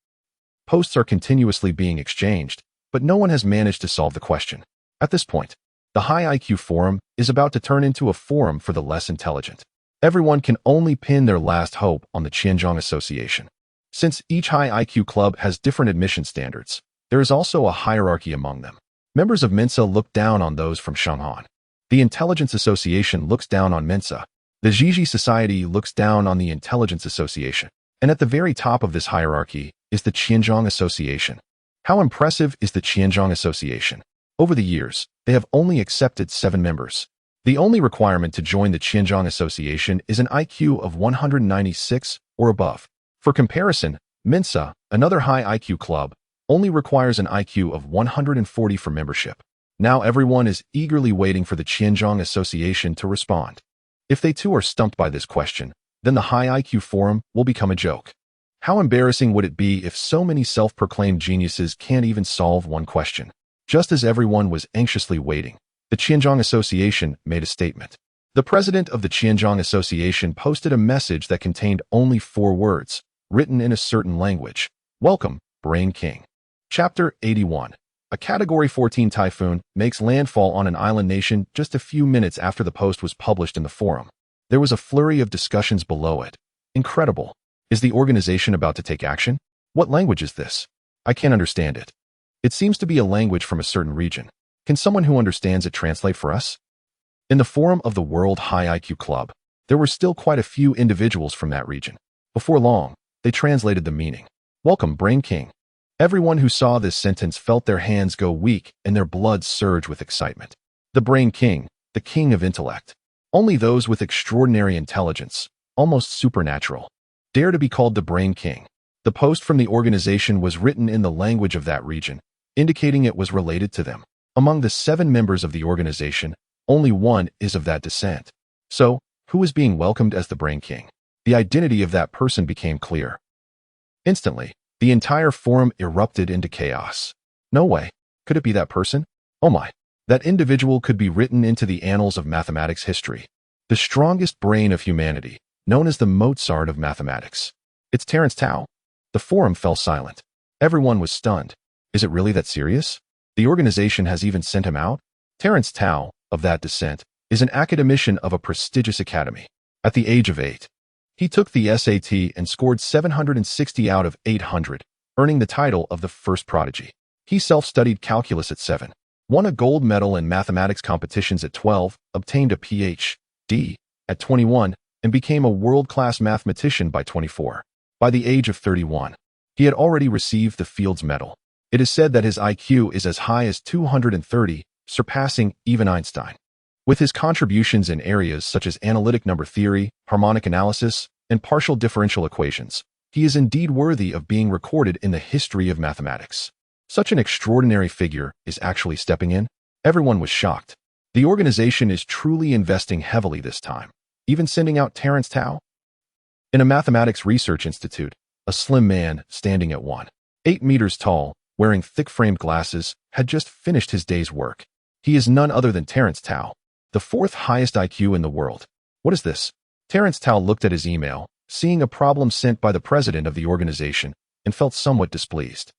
Posts are continuously being exchanged, but no one has managed to solve the question. At this point, the high IQ forum is about to turn into a forum for the less intelligent. Everyone can only pin their last hope on the Qianzhong Association. Since each high IQ club has different admission standards, there is also a hierarchy among them. Members of Mensa look down on those from Shanghan. The Intelligence Association looks down on Mensa. The Zhiji Society looks down on the Intelligence Association. And at the very top of this hierarchy is the Qianzhong Association. How impressive is the Qianzhong Association? Over the years, they have only accepted 7 members. The only requirement to join the Qianzhong Association is an IQ of 196 or above. For comparison, Mensa, another high IQ club, only requires an IQ of 140 for membership. Now everyone is eagerly waiting for the Qianzhong Association to respond. If they too are stumped by this question, then the high IQ forum will become a joke. How embarrassing would it be if so many self-proclaimed geniuses can't even solve one question? Just as everyone was anxiously waiting, the Qianzhong Association made a statement. The president of the Qianzhong Association posted a message that contained only 4 words, written in a certain language. Welcome, Brain King. Chapter 81. A Category 14 typhoon makes landfall on an island nation just a few minutes after the post was published in the forum. There was a flurry of discussions below it. Incredible. Is the organization about to take action? What language is this? I can't understand it. It seems to be a language from a certain region. Can someone who understands it translate for us? In the forum of the World High IQ Club, there were still quite a few individuals from that region. Before long, they translated the meaning. Welcome, Brain King. Everyone who saw this sentence felt their hands go weak and their blood surge with excitement. The Brain King, the king of intellect. Only those with extraordinary intelligence, almost supernatural, dare to be called the Brain King. The post from the organization was written in the language of that region, indicating it was related to them. Among the 7 members of the organization, only 1 is of that descent. So, who is being welcomed as the Brain King? The identity of that person became clear. Instantly, the entire forum erupted into chaos. No way. Could it be that person? Oh my. That individual could be written into the annals of mathematics history. The strongest brain of humanity, known as the Mozart of mathematics. It's Terence Tao. The forum fell silent. Everyone was stunned. Is it really that serious? The organization has even sent him out? Terence Tao, of that descent, is an academician of a prestigious academy. At the age of 8, he took the SAT and scored 760 out of 800, earning the title of the first prodigy. He self-studied calculus at 7, won a gold medal in mathematics competitions at 12, obtained a Ph.D. at 21, and became a world-class mathematician by 24. By the age of 31, he had already received the Fields Medal. It is said that his IQ is as high as 230, surpassing even Einstein. With his contributions in areas such as analytic number theory, harmonic analysis, and partial differential equations, he is indeed worthy of being recorded in the history of mathematics. Such an extraordinary figure is actually stepping in. Everyone was shocked. The organization is truly investing heavily this time, even sending out Terence Tao. In a mathematics research institute, A slim man, standing at 1.8 meters tall, wearing thick-framed glasses, had just finished his day's work. He is none other than Terrence Tao, the fourth highest IQ in the world. What is this? Terrence Tao looked at his email, seeing a problem sent by the president of the organization, and felt somewhat displeased.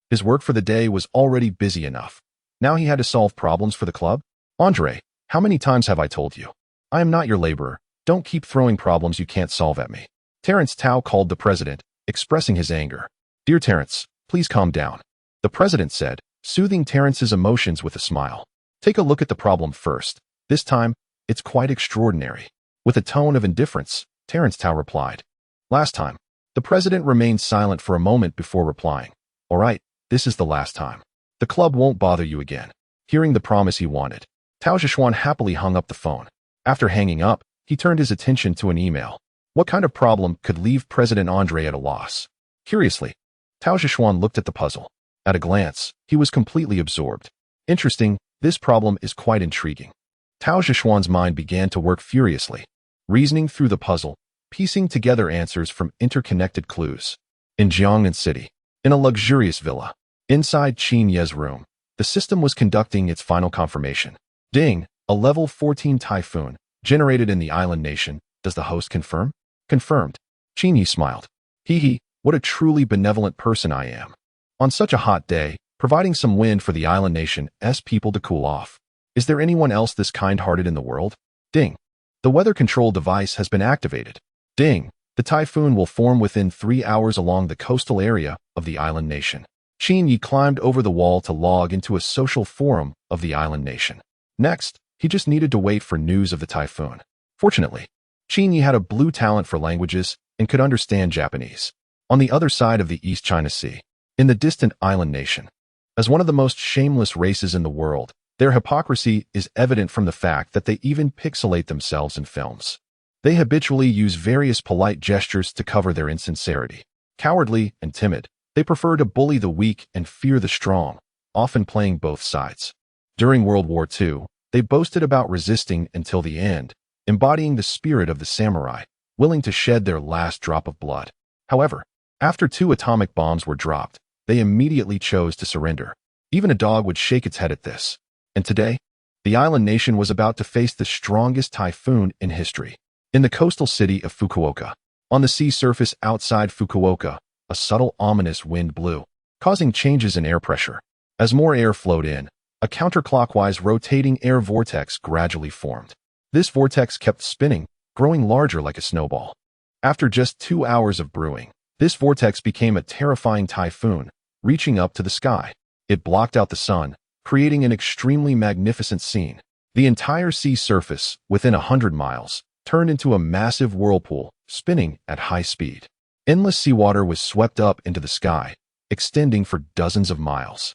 His work for the day was already busy enough. Now he had to solve problems for the club? Andre, how many times have I told you? I am not your laborer. Don't keep throwing problems you can't solve at me. Terrence Tao called the president, expressing his anger. Dear Terrence, please calm down. The president said, soothing Terrence's emotions with a smile. Take a look at the problem first. This time, it's quite extraordinary. With a tone of indifference, Terrence Tao replied. Last time. The president remained silent for a moment before replying. All right, this is the last time. The club won't bother you again. Hearing the promise he wanted, Tao Zhishuan happily hung up the phone. After hanging up, he turned his attention to an email. What kind of problem could leave President Andre at a loss? Curiously, Tao Zhishuan looked at the puzzle. At a glance, he was completely absorbed. Interesting, this problem is quite intriguing. Tao Zhishuan's mind began to work furiously, reasoning through the puzzle, piecing together answers from interconnected clues. In Jiangnan City, in a luxurious villa, inside Qin Ye's room, the system was conducting its final confirmation. Ding, a level 14 typhoon, generated in the island nation. Does the host confirm? Confirmed. Qin Ye smiled. Hee, what a truly benevolent person I am. On such a hot day, providing some wind for the island nation's people to cool off. Is there anyone else this kind-hearted in the world? Ding. The weather control device has been activated. Ding. The typhoon will form within 3 hours along the coastal area of the island nation. Qin Ye climbed over the wall to log into a social forum of the island nation. Next, he just needed to wait for news of the typhoon. Fortunately, Qin Ye had a blue talent for languages and could understand Japanese. On the other side of the East China Sea, in the distant island nation, as one of the most shameless races in the world, their hypocrisy is evident from the fact that they even pixelate themselves in films. They habitually use various polite gestures to cover their insincerity. Cowardly and timid, they prefer to bully the weak and fear the strong, often playing both sides. During World War II, they boasted about resisting until the end, embodying the spirit of the samurai, willing to shed their last drop of blood. However, after 2 atomic bombs were dropped, they immediately chose to surrender. Even a dog would shake its head at this. And today, the island nation was about to face the strongest typhoon in history. In the coastal city of Fukuoka, on the sea surface outside Fukuoka, a subtle ominous wind blew, causing changes in air pressure. As more air flowed in, a counterclockwise rotating air vortex gradually formed. This vortex kept spinning, growing larger like a snowball. After just 2 hours of brewing, this vortex became a terrifying typhoon, reaching up to the sky. It blocked out the sun, creating an extremely magnificent scene. The entire sea surface, within 100 miles, turned into a massive whirlpool, spinning at high speed. Endless seawater was swept up into the sky, extending for dozens of miles.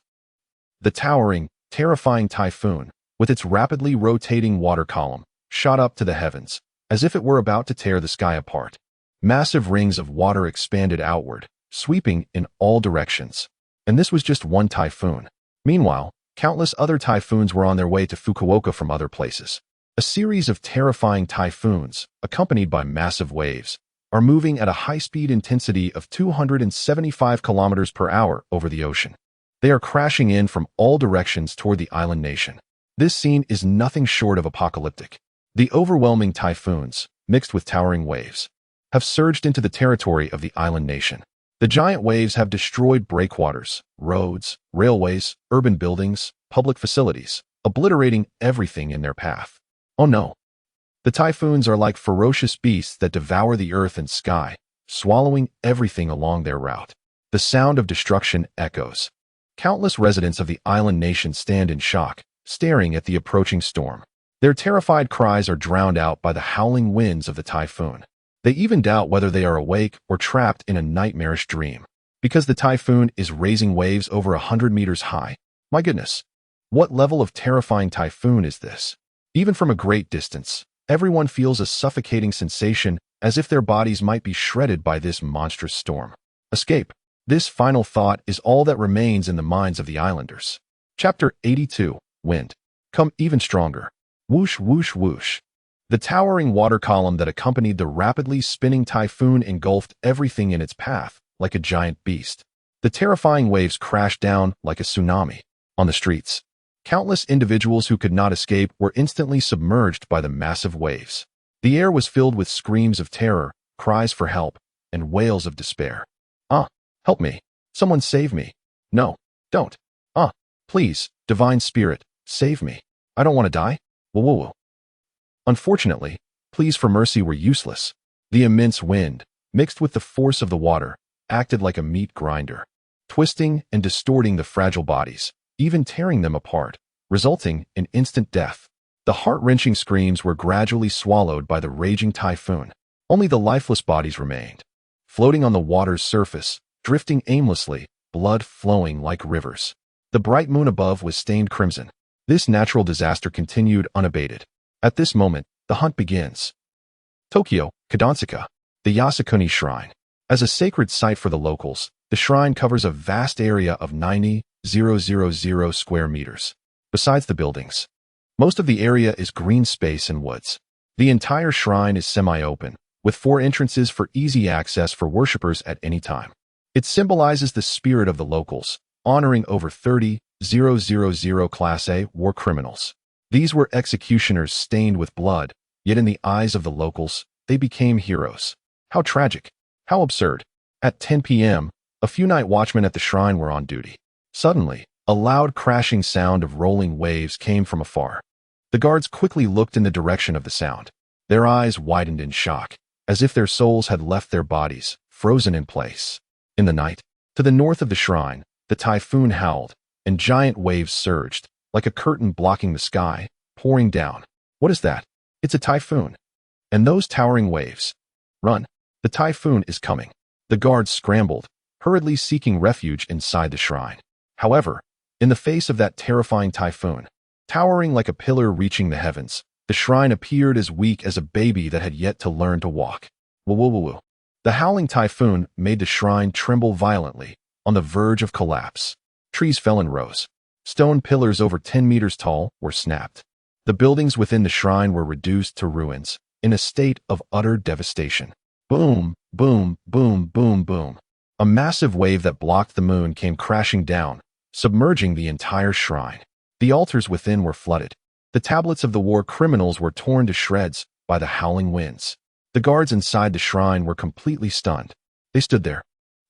The towering, terrifying typhoon, with its rapidly rotating water column, shot up to the heavens, as if it were about to tear the sky apart. Massive rings of water expanded outward, sweeping in all directions. And this was just one typhoon. Meanwhile, countless other typhoons were on their way to Fukuoka from other places. A series of terrifying typhoons, accompanied by massive waves, are moving at a high-speed intensity of 275 kilometers per hour over the ocean. They are crashing in from all directions toward the island nation. This scene is nothing short of apocalyptic. The overwhelming typhoons, mixed with towering waves, have surged into the territory of the island nation. The giant waves have destroyed breakwaters, roads, railways, urban buildings, public facilities, obliterating everything in their path. Oh no! The typhoons are like ferocious beasts that devour the earth and sky, swallowing everything along their route. The sound of destruction echoes. Countless residents of the island nation stand in shock, staring at the approaching storm. Their terrified cries are drowned out by the howling winds of the typhoon. They even doubt whether they are awake or trapped in a nightmarish dream. Because the typhoon is raising waves over 100 meters high. My goodness, what level of terrifying typhoon is this? Even from a great distance, everyone feels a suffocating sensation as if their bodies might be shredded by this monstrous storm. Escape. This final thought is all that remains in the minds of the islanders. Chapter 82. Wind. Come even stronger. Whoosh, whoosh, whoosh. The towering water column that accompanied the rapidly spinning typhoon engulfed everything in its path, like a giant beast. The terrifying waves crashed down like a tsunami on the streets. Countless individuals who could not escape were instantly submerged by the massive waves. The air was filled with screams of terror, cries for help, and wails of despair. Help me. Someone save me. No, don't. Please, divine spirit, save me. I don't want to die. Whoa. Unfortunately, pleas for mercy were useless. The immense wind, mixed with the force of the water, acted like a meat grinder, twisting and distorting the fragile bodies, even tearing them apart, resulting in instant death. The heart-wrenching screams were gradually swallowed by the raging typhoon. Only the lifeless bodies remained, floating on the water's surface, drifting aimlessly, blood flowing like rivers. The bright moon above was stained crimson. This natural disaster continued unabated. At this moment, the hunt begins. Tokyo, Kadonsaka, the Yasukuni Shrine. As a sacred site for the locals, the shrine covers a vast area of 90,000 square meters. Besides the buildings, most of the area is green space and woods. The entire shrine is semi-open, with 4 entrances for easy access for worshippers at any time. It symbolizes the spirit of the locals, honoring over 30,000 Class A war criminals. These were executioners stained with blood, yet in the eyes of the locals, they became heroes. How tragic. How absurd. At 10 p.m., a few night watchmen at the shrine were on duty. Suddenly, a loud crashing sound of rolling waves came from afar. The guards quickly looked in the direction of the sound. Their eyes widened in shock, as if their souls had left their bodies, frozen in place. In the night, to the north of the shrine, the typhoon howled, and giant waves surged, like a curtain blocking the sky, pouring down. What is that? It's a typhoon. And those towering waves. Run. The typhoon is coming. The guards scrambled, hurriedly seeking refuge inside the shrine. However, in the face of that terrifying typhoon, towering like a pillar reaching the heavens, the shrine appeared as weak as a baby that had yet to learn to walk. Whoa. The howling typhoon made the shrine tremble violently, on the verge of collapse. Trees fell in rows. Stone pillars over 10 meters tall were snapped. The buildings within the shrine were reduced to ruins, in a state of utter devastation. Boom, boom, boom, boom, boom. A massive wave that blocked the moon came crashing down, submerging the entire shrine. The altars within were flooded. The tablets of the war criminals were torn to shreds by the howling winds. The guards inside the shrine were completely stunned. They stood there,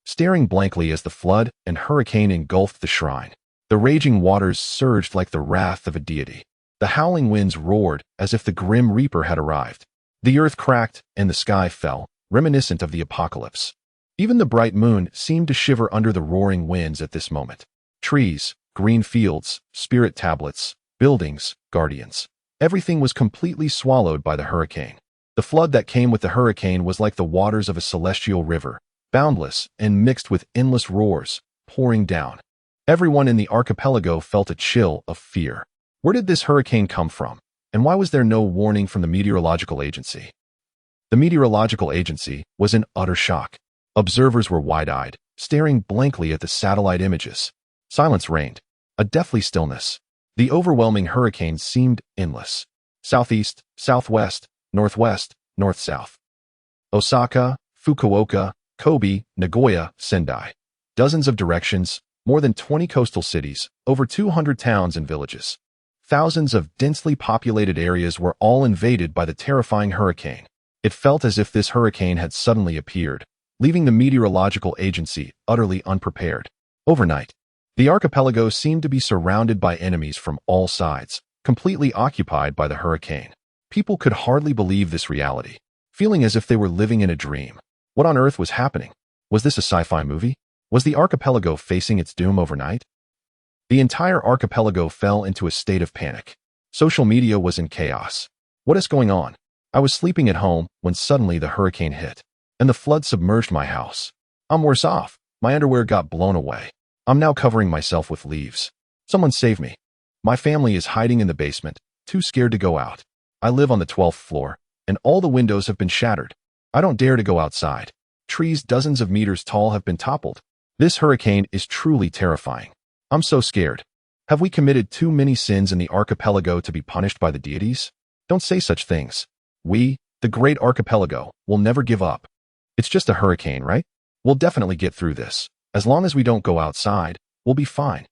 staring blankly as the flood and hurricane engulfed the shrine. The raging waters surged like the wrath of a deity. The howling winds roared as if the grim reaper had arrived. The earth cracked and the sky fell, reminiscent of the apocalypse. Even the bright moon seemed to shiver under the roaring winds at this moment. Trees, green fields, spirit tablets, buildings, guardians. Everything was completely swallowed by the hurricane. The flood that came with the hurricane was like the waters of a celestial river, boundless and mixed with endless roars, pouring down. Everyone in the archipelago felt a chill of fear. Where did this hurricane come from? And why was there no warning from the meteorological agency? The meteorological agency was in utter shock. Observers were wide-eyed, staring blankly at the satellite images. Silence reigned, a deathly stillness. The overwhelming hurricane seemed endless. Southeast, southwest, northwest, north-south. Osaka, Fukuoka, Kobe, Nagoya, Sendai. Dozens of directions, more than 20 coastal cities, over 200 towns and villages. Thousands of densely populated areas were all invaded by the terrifying hurricane. It felt as if this hurricane had suddenly appeared, leaving the meteorological agency utterly unprepared. Overnight, the archipelago seemed to be surrounded by enemies from all sides, completely occupied by the hurricane. People could hardly believe this reality, feeling as if they were living in a dream. What on earth was happening? Was this a sci-fi movie? Was the archipelago facing its doom overnight? The entire archipelago fell into a state of panic. Social media was in chaos. What is going on? I was sleeping at home when suddenly the hurricane hit, and the flood submerged my house. I'm worse off. My underwear got blown away. I'm now covering myself with leaves. Someone save me. My family is hiding in the basement, too scared to go out. I live on the 12th floor, and all the windows have been shattered. I don't dare to go outside. Trees dozens of meters tall have been toppled. This hurricane is truly terrifying. I'm so scared. Have we committed too many sins in the archipelago to be punished by the deities? Don't say such things. We, the great archipelago, will never give up. It's just a hurricane, right? We'll definitely get through this. As long as we don't go outside, we'll be fine.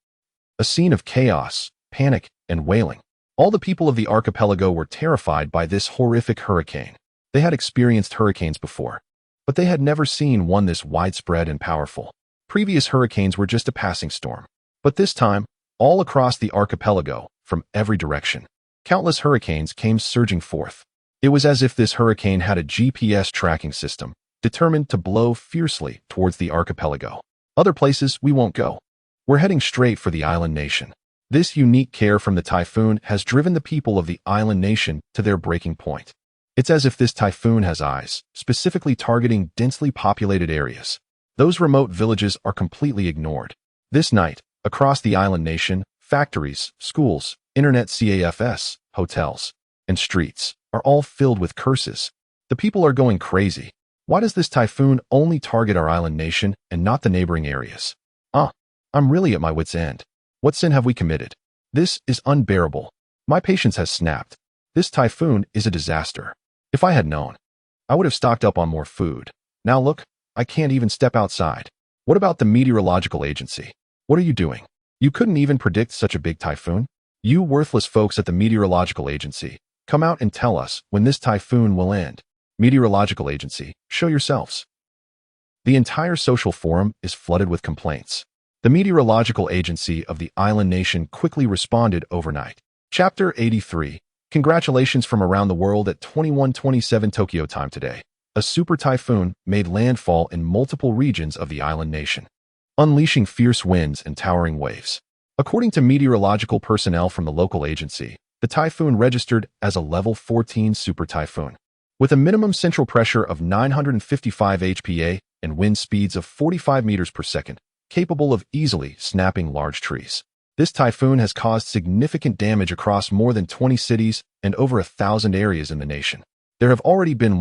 A scene of chaos, panic, and wailing. All the people of the archipelago were terrified by this horrific hurricane. They had experienced hurricanes before, but they had never seen one this widespread and powerful. Previous hurricanes were just a passing storm. But this time, all across the archipelago, from every direction, countless hurricanes came surging forth. It was as if this hurricane had a GPS tracking system, determined to blow fiercely towards the archipelago. Other places we won't go. We're heading straight for the island nation. This unique care from the typhoon has driven the people of the island nation to their breaking point. It's as if this typhoon has eyes, specifically targeting densely populated areas. Those remote villages are completely ignored. This night, across the island nation, factories, schools, internet CAFs, hotels, and streets are all filled with curses. The people are going crazy. Why does this typhoon only target our island nation and not the neighboring areas? I'm really at my wit's end. What sin have we committed? This is unbearable. My patience has snapped. This typhoon is a disaster. If I had known, I would have stocked up on more food. Now look, I can't even step outside. What about the meteorological agency? What are you doing? You couldn't even predict such a big typhoon? You worthless folks at the meteorological agency, come out and tell us when this typhoon will end. Meteorological agency, show yourselves. The entire social forum is flooded with complaints. The meteorological agency of the island nation quickly responded overnight. Chapter 83. Congratulations from around the world at 21:27 Tokyo time today. A super typhoon made landfall in multiple regions of the island nation, unleashing fierce winds and towering waves. According to meteorological personnel from the local agency, the typhoon registered as a level 14 super typhoon, with a minimum central pressure of 955 HPA and wind speeds of 45 meters per second, capable of easily snapping large trees. This typhoon has caused significant damage across more than 20 cities and over 1,000 areas in the nation. There have already been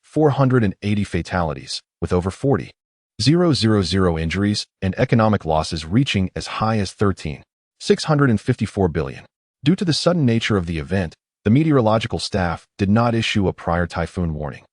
480 fatalities, with over 40,000 injuries and economic losses reaching as high as 13,654 billion. Due to the sudden nature of the event, the meteorological staff did not issue a prior typhoon warning,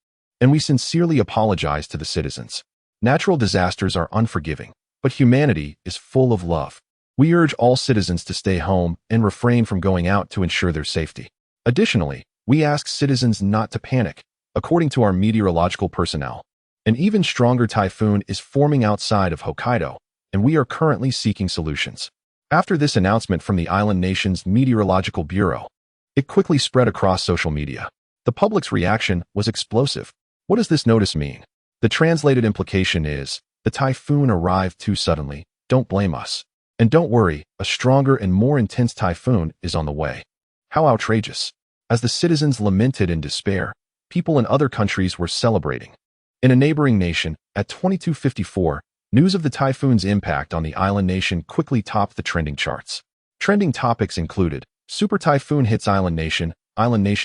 and we sincerely apologize to the citizens. Natural disasters are unforgiving, but humanity is full of love. We urge all citizens to stay home and refrain from going out to ensure their safety. Additionally, we ask citizens not to panic. According to our meteorological personnel, an even stronger typhoon is forming outside of Hokkaido, and we are currently seeking solutions. After this announcement from the island nation's meteorological bureau, it quickly spread across social media. The public's reaction was explosive. What does this notice mean? The translated implication is, the typhoon arrived too suddenly, don't blame us. And don't worry, a stronger and more intense typhoon is on the way. How outrageous. As the citizens lamented in despair, people in other countries were celebrating. In a neighboring nation, at 22:54, news of the typhoon's impact on the island nation quickly topped the trending charts. Trending topics included, Super Typhoon hits Island Nation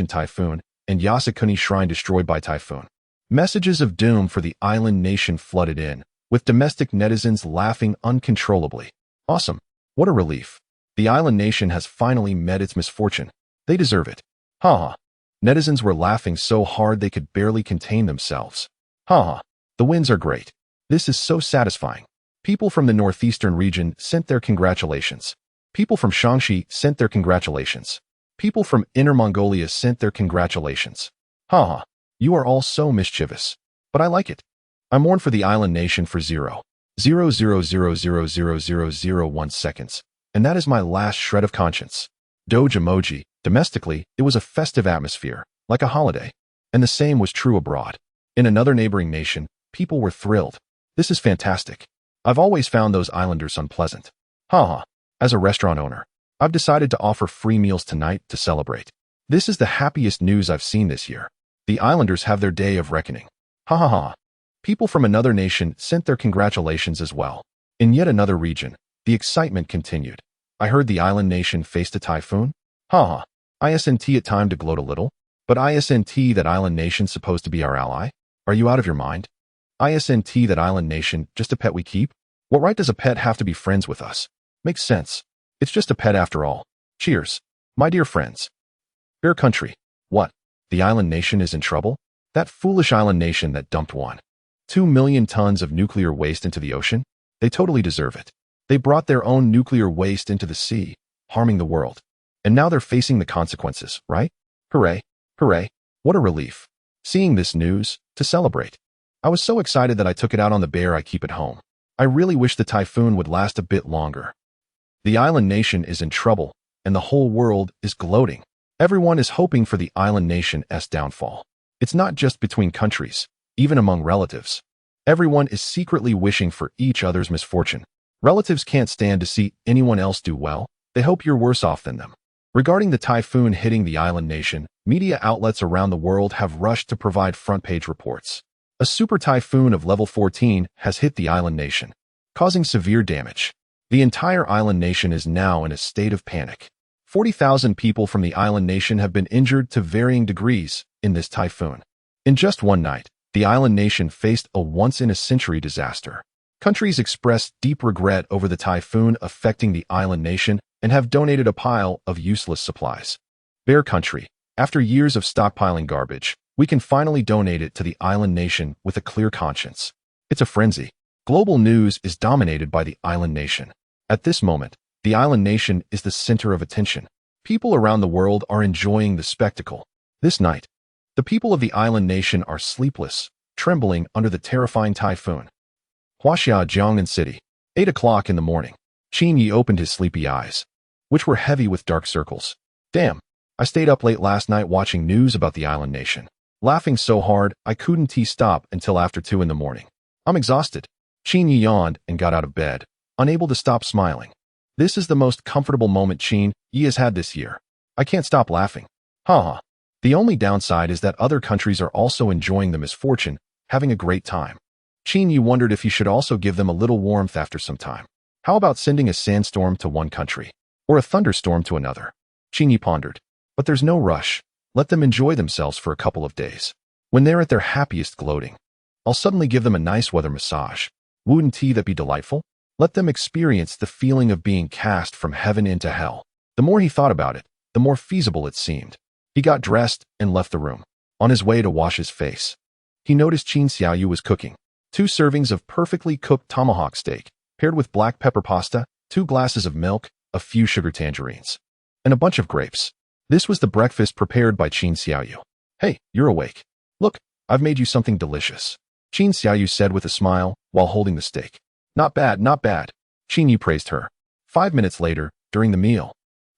typhoon, and Yasukuni Shrine destroyed by typhoon. Messages of doom for the island nation flooded in, with domestic netizens laughing uncontrollably. Awesome. What a relief. The island nation has finally met its misfortune. They deserve it. Haha. Netizens were laughing so hard they could barely contain themselves. Haha. The wins are great. This is so satisfying. People from the northeastern region sent their congratulations. People from Shaanxi sent their congratulations. People from Inner Mongolia sent their congratulations. Haha. You are all so mischievous. But I like it. I mourn for the island nation for 0.000000001 seconds, and that is my last shred of conscience. Doge emoji. Domestically, it was a festive atmosphere, like a holiday. And the same was true abroad. In another neighboring nation, people were thrilled. This is fantastic. I've always found those islanders unpleasant. Haha. As a restaurant owner, I've decided to offer free meals tonight to celebrate. This is the happiest news I've seen this year. The islanders have their day of reckoning. Ha ha ha. People from another nation sent their congratulations as well. In yet another region, the excitement continued. I heard the island nation faced a typhoon. Ha ha. ISNT it time to gloat a little. But ISNT that island nation supposed to be our ally? Are you out of your mind? ISNT that island nation just a pet we keep? What right does a pet have to be friends with us? Makes sense. It's just a pet after all. Cheers. My dear friends. Fair country. What? The island nation is in trouble? That foolish island nation that dumped one. 2 million tons of nuclear waste into the ocean? They totally deserve it. They brought their own nuclear waste into the sea, harming the world. And now they're facing the consequences, right? Hooray, hooray, what a relief. Seeing this news, to celebrate. I was so excited that I took it out on the bear I keep at home. I really wish the typhoon would last a bit longer. The island nation is in trouble, and the whole world is gloating. Everyone is hoping for the island nation's downfall. It's not just between countries, even among relatives. Everyone is secretly wishing for each other's misfortune. Relatives can't stand to see anyone else do well. They hope you're worse off than them. Regarding the typhoon hitting the island nation, media outlets around the world have rushed to provide front-page reports. A super typhoon of level 14 has hit the island nation, causing severe damage. The entire island nation is now in a state of panic. 40,000 people from the island nation have been injured to varying degrees in this typhoon. In just one night, the island nation faced a once-in-a-century disaster. Countries expressed deep regret over the typhoon affecting the island nation and have donated a pile of useless supplies. Bear Country, after years of stockpiling garbage, we can finally donate it to the island nation with a clear conscience. It's a frenzy. Global news is dominated by the island nation. At this moment, the island nation is the center of attention. People around the world are enjoying the spectacle. This night, the people of the island nation are sleepless, trembling under the terrifying typhoon. Huaxia Jiangnan City, 8 o'clock in the morning. Qin Yi opened his sleepy eyes, which were heavy with dark circles. Damn, I stayed up late last night watching news about the island nation. Laughing so hard, I couldn't stop until after 2 in the morning. I'm exhausted. Qin Yi yawned and got out of bed, unable to stop smiling. This is the most comfortable moment Qin Yi has had this year. I can't stop laughing. Haha. The only downside is that other countries are also enjoying the misfortune, having a great time. Qin Yi wondered if he should also give them a little warmth after some time. How about sending a sandstorm to one country, or a thunderstorm to another? Qin Yi pondered. But there's no rush. Let them enjoy themselves for a couple of days. When they're at their happiest gloating, I'll suddenly give them a nice weather massage. Wouldn't that be delightful? Let them experience the feeling of being cast from heaven into hell. The more he thought about it, the more feasible it seemed. He got dressed and left the room. On his way to wash his face, he noticed Qin Xiaoyu was cooking. 2 servings of perfectly cooked tomahawk steak, paired with black pepper pasta, 2 glasses of milk, a few sugar tangerines, and a bunch of grapes. This was the breakfast prepared by Qin Xiaoyu. Hey, you're awake. Look, I've made you something delicious. Qin Xiaoyu said with a smile while holding the steak. Not bad, not bad. Qin Yi praised her. 5 minutes later, during the meal,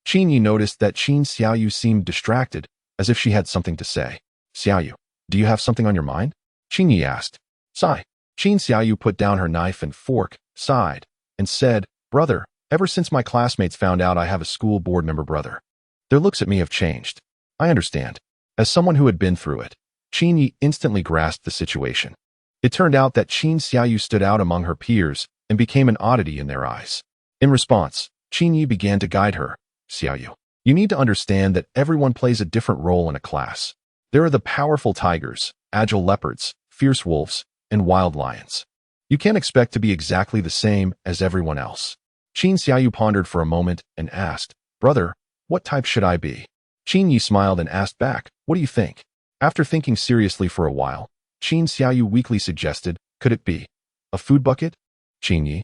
Qin Yi noticed that Qin Xiaoyu seemed distracted, as if she had something to say. Xiaoyu, do you have something on your mind? Qin Yi asked. Sigh. Qin Xiaoyu put down her knife and fork, sighed, and said, Brother, ever since my classmates found out I have a school board member brother, their looks at me have changed. I understand. As someone who had been through it, Qin Yi instantly grasped the situation. It turned out that Qin Xiaoyu stood out among her peers and became an oddity in their eyes. In response, Qin Yi began to guide her. Xiaoyu, you need to understand that everyone plays a different role in a class. There are the powerful tigers, agile leopards, fierce wolves, and wild lions. You can't expect to be exactly the same as everyone else. Qin Xiaoyu pondered for a moment and asked, Brother, what type should I be? Qin Yi smiled and asked back, What do you think? After thinking seriously for a while, Qin Xiaoyu weakly suggested, Could it be a food bucket? Qin Yi?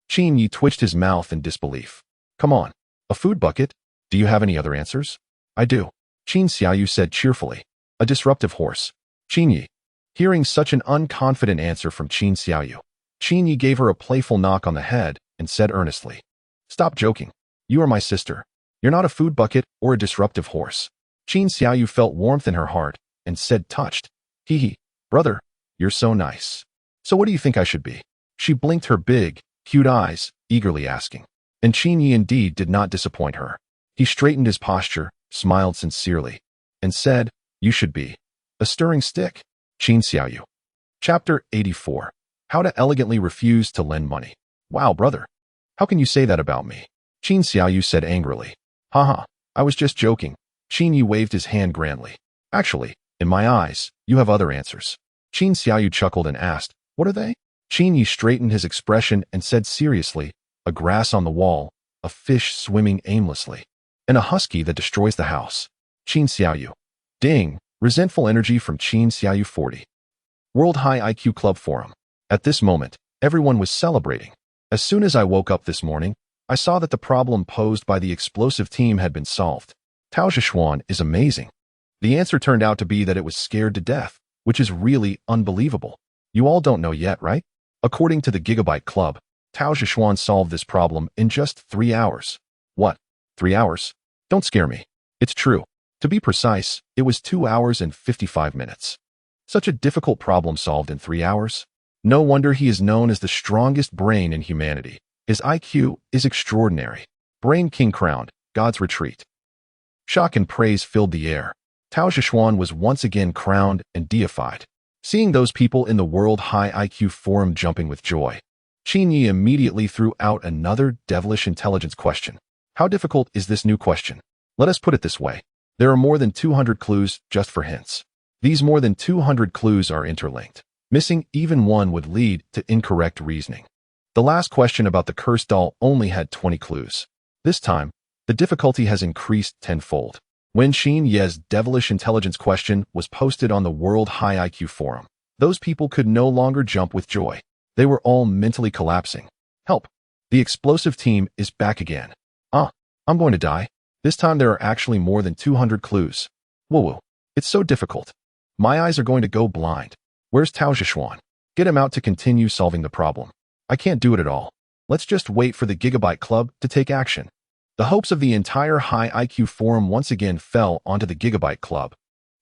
Qin Yi twitched his mouth in disbelief. Come on, a food bucket? Do you have any other answers? I do. Qin Xiaoyu said cheerfully. A disruptive horse. Qin Yi. Hearing such an unconfident answer from Qin Xiaoyu, Qin Yi gave her a playful knock on the head and said earnestly, Stop joking. You are my sister. You're not a food bucket or a disruptive horse. Qin Xiaoyu felt warmth in her heart and said touched, Hee hee, brother, you're so nice. So what do you think I should be? She blinked her big, cute eyes, eagerly asking. And Qin Yi indeed did not disappoint her. He straightened his posture, smiled sincerely, and said, You should be a stirring stick. Qin Xiaoyu. Chapter 84. How to elegantly refuse to lend money. Wow, brother. How can you say that about me? Qin Xiaoyu said angrily. Haha, I was just joking. Qin Yi waved his hand grandly. Actually, in my eyes, you have other answers. Qin Xiaoyu chuckled and asked, What are they? Qin Yi straightened his expression and said seriously, A grass on the wall, a fish swimming aimlessly, and a husky that destroys the house. Qin Xiaoyu. Ding, resentful energy from Qin Xiaoyu 40. World High IQ Club Forum. At this moment, everyone was celebrating. As soon as I woke up this morning, I saw that the problem posed by the explosive team had been solved. Tao Zhishuan is amazing. The answer turned out to be that it was scared to death, which is really unbelievable. You all don't know yet, right? According to the Gigabyte Club, Tao Zhishuan solved this problem in just 3 hours. What? 3 hours? Don't scare me. It's true. To be precise, it was 2 hours and 55 minutes. Such a difficult problem solved in 3 hours? No wonder he is known as the strongest brain in humanity. His IQ is extraordinary. Brain King crowned, God's retreat. Shock and praise filled the air. Tao Zhishuan was once again crowned and deified. Seeing those people in the World High IQ Forum jumping with joy, Qin Yi immediately threw out another devilish intelligence question. How difficult is this new question? Let us put it this way. There are more than 200 clues just for hints. These more than 200 clues are interlinked. Missing even one would lead to incorrect reasoning. The last question about the cursed doll only had 20 clues. This time, the difficulty has increased tenfold. When Qin Ye's devilish intelligence question was posted on the World High IQ Forum, those people could no longer jump with joy. They were all mentally collapsing. Help! The explosive team is back again. I'm going to die. This time there are actually more than 200 clues. Whoa, it's so difficult. My eyes are going to go blind. Where's Tao Zhishuan? Get him out to continue solving the problem. I can't do it at all. Let's just wait for the Gigabyte Club to take action. The hopes of the entire High IQ Forum once again fell onto the Gigabyte Club.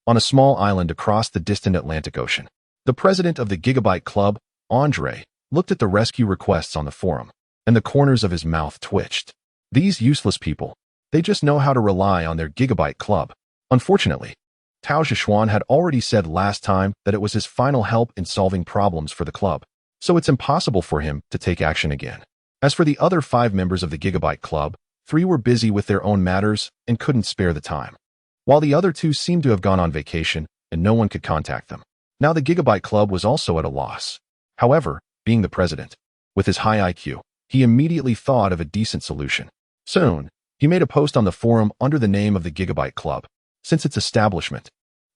On a small island across the distant Atlantic Ocean, the president of the Gigabyte Club, Andre, looked at the rescue requests on the forum, and the corners of his mouth twitched. These useless people, they just know how to rely on their Gigabyte Club. Unfortunately, Tao Zhishuan had already said last time that it was his final help in solving problems for the club, so it's impossible for him to take action again. As for the other 5 members of the Gigabyte Club, 3 were busy with their own matters and couldn't spare the time, while the other 2 seemed to have gone on vacation and no one could contact them. Now the Gigabyte Club was also at a loss. However, being the president, with his high IQ, he immediately thought of a decent solution. Soon, he made a post on the forum under the name of the Gigabyte Club. Since its establishment,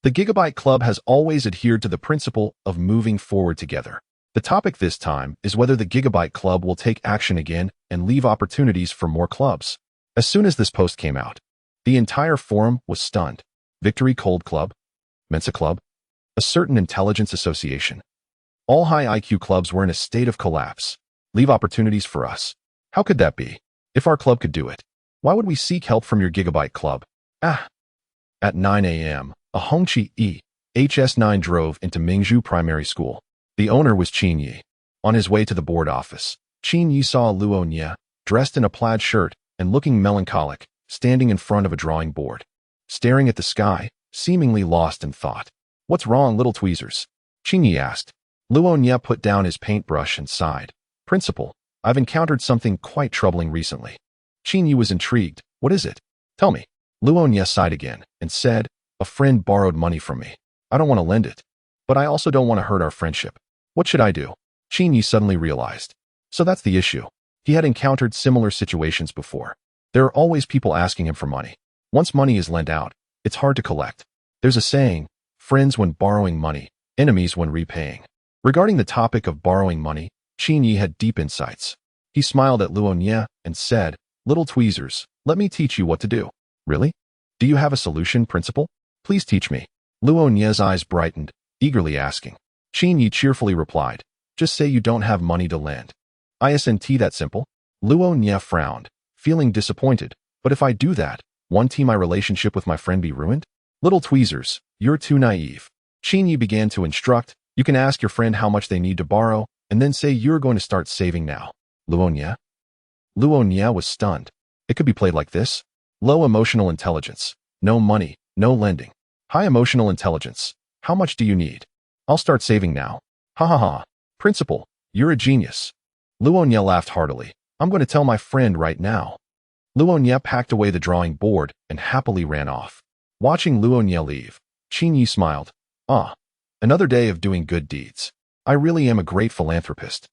the Gigabyte Club has always adhered to the principle of moving forward together. The topic this time is whether the Gigabyte Club will take action again and leave opportunities for more clubs. As soon as this post came out, the entire forum was stunned. Victory Cold Club, Mensa Club, a certain intelligence association. All high IQ clubs were in a state of collapse. Leave opportunities for us. How could that be? If our club could do it, why would we seek help from your Gigabyte Club? At 9 a.m., a Hongqi HS9 drove into Mingzhu Primary School. The owner was Qin Yi. On his way to the board office, Qin Yi saw Luo Nye, dressed in a plaid shirt and looking melancholic, standing in front of a drawing board, staring at the sky, seemingly lost in thought. What's wrong, little tweezers? Qin Yi asked. Luo Nye put down his paintbrush and sighed. Principal, I've encountered something quite troubling recently. Qin Yi was intrigued. What is it? Tell me. Luo Nye sighed again and said, a friend borrowed money from me. I don't want to lend it, but I also don't want to hurt our friendship. What should I do? Qin Yi suddenly realized. So that's the issue. He had encountered similar situations before. There are always people asking him for money. Once money is lent out, it's hard to collect. There's a saying, friends when borrowing money, enemies when repaying. Regarding the topic of borrowing money, Qin Yi had deep insights. He smiled at Luo Nye and said, little tweezers, let me teach you what to do. Really? Do you have a solution, Principal? Please teach me. Luo Nye's eyes brightened, eagerly asking. Qin Yi cheerfully replied, just say you don't have money to lend. Isn't that simple? Luo Nye frowned, feeling disappointed. But if I do that, won't my relationship with my friend be ruined? Little tweezers, you're too naive. Qin Yi began to instruct, you can ask your friend how much they need to borrow, and then say you're going to start saving now. Luo Nye? Luo Nye was stunned. It could be played like this. Low emotional intelligence. No money, no lending. High emotional intelligence. How much do you need? I'll start saving now. Ha ha ha. Principal, you're a genius. Luo Nye laughed heartily. I'm going to tell my friend right now. Luo Nye packed away the drawing board and happily ran off. Watching Luo Nye leave, Qin Yi smiled. Another day of doing good deeds. I really am a great philanthropist.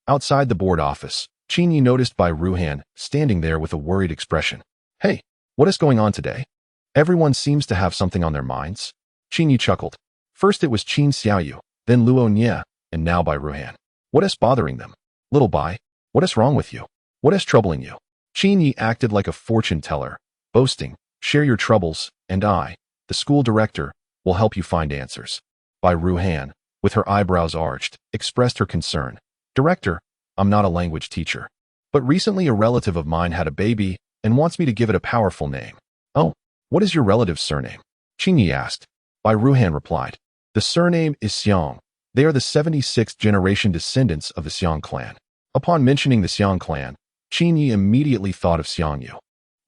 Outside the board office, Qin Yi noticed Bai Ruhan standing there with a worried expression. Hey, what is going on today? Everyone seems to have something on their minds. Qin Yi chuckled. First it was Qin Xiaoyu, then Luo Nye, and now Bai Ruhan. What is bothering them? Little Bai, what is wrong with you? What is troubling you? Qin Yi acted like a fortune teller, boasting, share your troubles, and I, the school director, will help you find answers. Bai Ruhan, with her eyebrows arched, expressed her concern. Director, I'm not a language teacher. But recently a relative of mine had a baby and wants me to give it a powerful name. Oh, what is your relative's surname? Qin Yi asked. Bai Ruhan replied. The surname is Xiang. They are the 76th generation descendants of the Xiang clan. Upon mentioning the Xiang clan, Qin Yi immediately thought of Xiang Yu.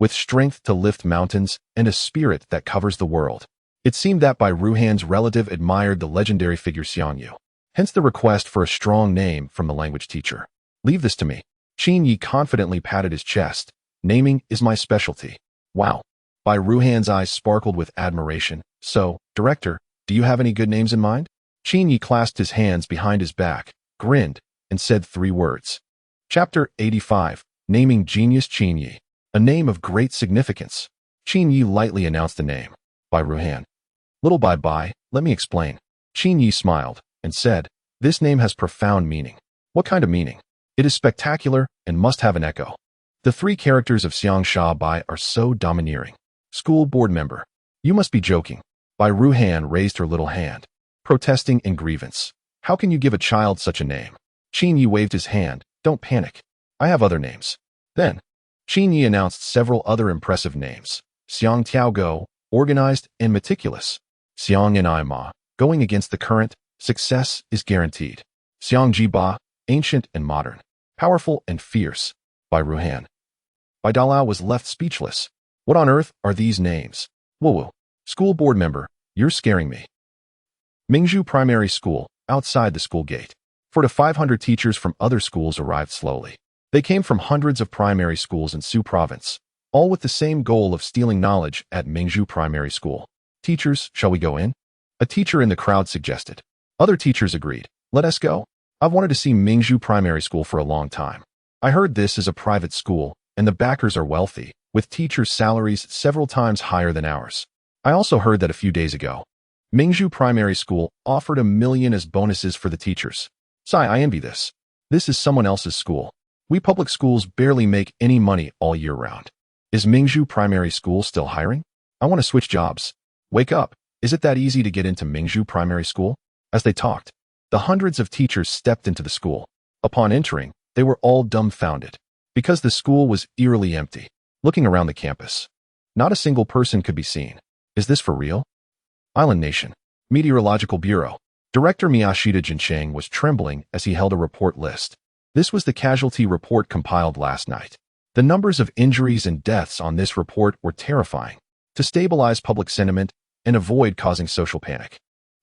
With strength to lift mountains and a spirit that covers the world. It seemed that Bai Ruhan's relative admired the legendary figure Xiang Yu. Hence the request for a strong name from the language teacher. Leave this to me. Qin Yi confidently patted his chest. Naming is my specialty. Wow. Bai Ruhan's eyes sparkled with admiration. So, director, do you have any good names in mind? Qin Yi clasped his hands behind his back, grinned, and said 3 words. Chapter 85, Naming Genius Qin Yi. A name of great significance. Qin Yi lightly announced the name. Bai Ruhan. Little Bai, let me explain. Qin Yi smiled and said, this name has profound meaning. What kind of meaning? It is spectacular and must have an echo. The 3 characters of Xiang Sha Bai are so domineering. School board member. You must be joking. Bai Ruhan raised her little hand, protesting in grievance. How can you give a child such a name? Qin Yi waved his hand. Don't panic. I have other names. Then, Qin Yi announced several other impressive names. Xiang Tiaogo, organized and meticulous. Xiang and Ma, going against the current, success is guaranteed. Xiang Jiba, ancient and modern, powerful and fierce. Bai Ruhan. Bai Dalao was left speechless. What on earth are these names? Woo-woo. School board member, you're scaring me. Mingzhu Primary School, outside the school gate. 400 to 500 teachers from other schools arrived slowly. They came from hundreds of primary schools in Su province, all with the same goal of stealing knowledge at Mingzhu Primary School. Teachers, shall we go in? A teacher in the crowd suggested. Other teachers agreed. Let us go. I've wanted to see Mingzhu Primary School for a long time. I heard this is a private school, and the backers are wealthy, with teachers' salaries several times higher than ours. I also heard that a few days ago, Mingzhu Primary School offered $1 million as bonuses for the teachers. I envy this. This is someone else's school. We public schools barely make any money all year round. Is Mingzhu Primary School still hiring? I want to switch jobs. Wake up. Is it that easy to get into Mingzhu Primary School? As they talked, the hundreds of teachers stepped into the school. Upon entering, they were all dumbfounded, because the school was eerily empty. Looking around the campus, not a single person could be seen. Is this for real? Island Nation. Meteorological Bureau. Director Miyashita Jincheng was trembling as he held a report list. This was the casualty report compiled last night. The numbers of injuries and deaths on this report were terrifying. To stabilize public sentiment and avoid causing social panic,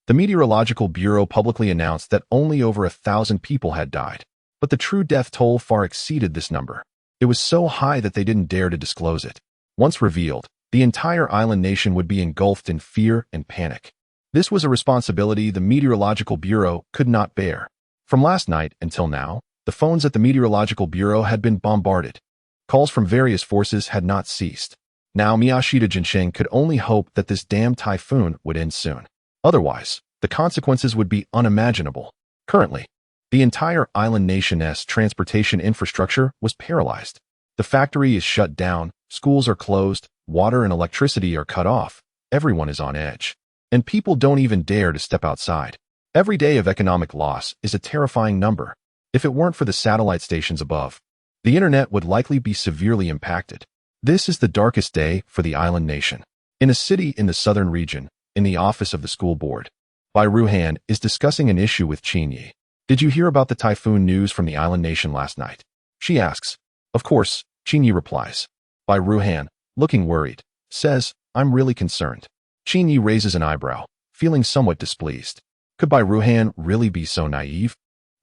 the Meteorological Bureau publicly announced that only over 1,000 people had died. But the true death toll far exceeded this number. It was so high that they didn't dare to disclose it. Once revealed, the entire island nation would be engulfed in fear and panic. This was a responsibility the Meteorological Bureau could not bear. From last night until now, the phones at the Meteorological Bureau had been bombarded. Calls from various forces had not ceased. Now Miyashita Jincheng could only hope that this damn typhoon would end soon. Otherwise, the consequences would be unimaginable. Currently, the entire island nation's transportation infrastructure was paralyzed. The factory is shut down, schools are closed, water and electricity are cut off, everyone is on edge. And people don't even dare to step outside. Every day of economic loss is a terrifying number. If it weren't for the satellite stations above, the internet would likely be severely impacted. This is the darkest day for the island nation. In a city in the southern region, in the office of the school board, Bai Ruhan is discussing an issue with Qin Yi. Did you hear about the typhoon news from the island nation last night? She asks. Of course, Qin Yi replies. Bai Ruhan, looking worried, says, I'm really concerned. Qin Yi raises an eyebrow, feeling somewhat displeased. Could Bai Ruhan really be so naive?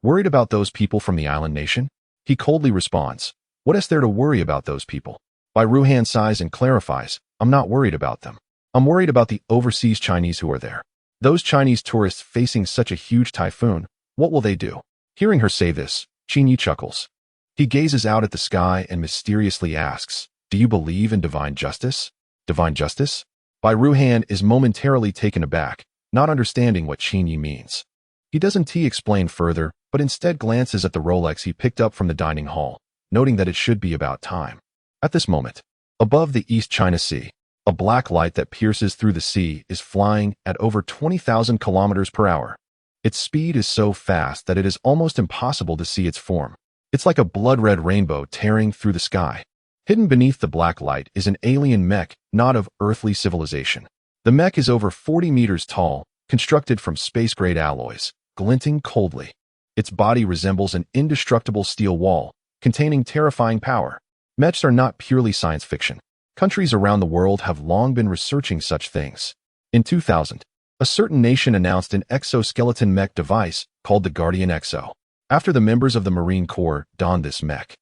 Worried about those people from the island nation? He coldly responds, what is there to worry about those people? Bai Ruhan sighs and clarifies, I'm not worried about them. I'm worried about the overseas Chinese who are there. Those Chinese tourists facing such a huge typhoon, what will they do? Hearing her say this, Qin Yi chuckles. He gazes out at the sky and mysteriously asks, do you believe in divine justice? Divine justice? Bai Ruhan is momentarily taken aback, not understanding what Qin Yi means. He doesn't explain further, but instead glances at the Rolex he picked up from the dining hall, noting that it should be about time. At this moment, above the East China Sea, a black light that pierces through the sea is flying at over 20,000 kilometers per hour. Its speed is so fast that it is almost impossible to see its form. It's like a blood-red rainbow tearing through the sky. Hidden beneath the black light is an alien mech, not of earthly civilization. The mech is over 40 meters tall, constructed from space-grade alloys, glinting coldly. Its body resembles an indestructible steel wall, containing terrifying power. Mechs are not purely science fiction. Countries around the world have long been researching such things. In 2000, a certain nation announced an exoskeleton mech device called the Guardian Exo. After the members of the Marine Corps donned this mech,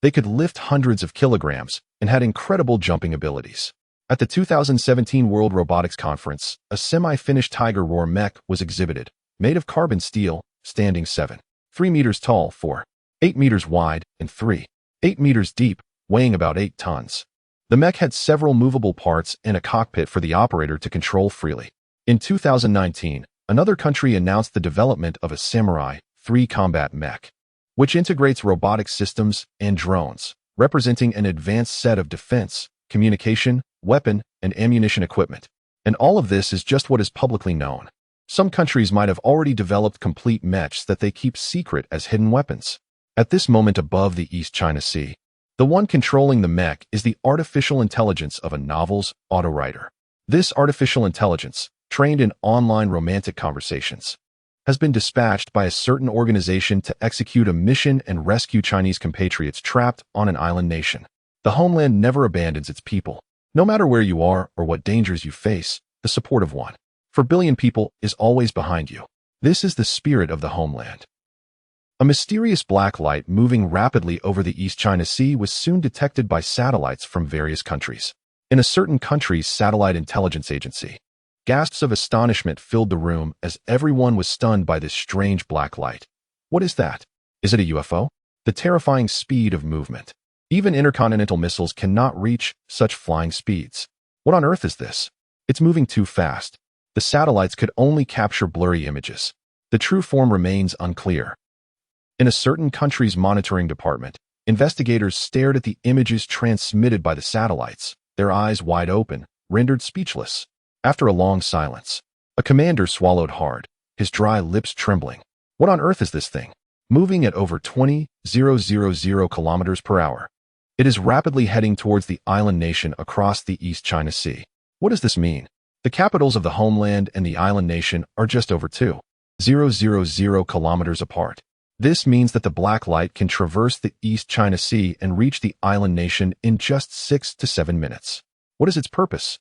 they could lift hundreds of kilograms and had incredible jumping abilities. At the 2017 World Robotics Conference, a semi-finished Tiger Roar mech was exhibited, made of carbon steel, standing 7.3 meters tall, 4.8 meters wide, and 3.8 meters deep, weighing about 8 tons. The mech had several movable parts and a cockpit for the operator to control freely. In 2019, another country announced the development of a Samurai 3 combat mech, which integrates robotic systems and drones, representing an advanced set of defense, communication, weapon, and ammunition equipment. And all of this is just what is publicly known. Some countries might have already developed complete mechs that they keep secret as hidden weapons. At this moment above the East China Sea, the one controlling the mech is the artificial intelligence of a novel's autowriter. This artificial intelligence, trained in online romantic conversations, has been dispatched by a certain organization to execute a mission and rescue Chinese compatriots trapped on an island nation. The homeland never abandons its people. No matter where you are or what dangers you face, the support of 1 billion people is always behind you. This is the spirit of the homeland. A mysterious black light moving rapidly over the East China Sea was soon detected by satellites from various countries. In a certain country's satellite intelligence agency, gasps of astonishment filled the room as everyone was stunned by this strange black light. What is that? Is it a UFO? The terrifying speed of movement. Even intercontinental missiles cannot reach such flying speeds. What on earth is this? It's moving too fast. The satellites could only capture blurry images. The true form remains unclear. In a certain country's monitoring department, investigators stared at the images transmitted by the satellites, their eyes wide open, rendered speechless. After a long silence, a commander swallowed hard, his dry lips trembling. What on earth is this thing? Moving at over 20,000 kilometers per hour. It is rapidly heading towards the island nation across the East China Sea. What does this mean? The capitals of the homeland and the island nation are just over 2,000 kilometers apart. This means that the black light can traverse the East China Sea and reach the island nation in just 6 to 7 minutes. What is its purpose?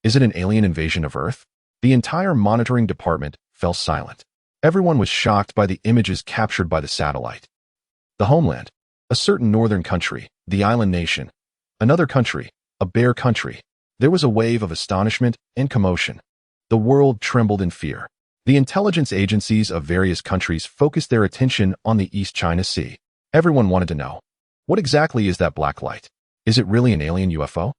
Is it an alien invasion of Earth? The entire monitoring department fell silent. Everyone was shocked by the images captured by the satellite. The homeland, a certain northern country, the island nation, another country, a bare country. There was a wave of astonishment and commotion. The world trembled in fear. The intelligence agencies of various countries focused their attention on the East China Sea. Everyone wanted to know, what exactly is that black light? Is it really an alien UFO?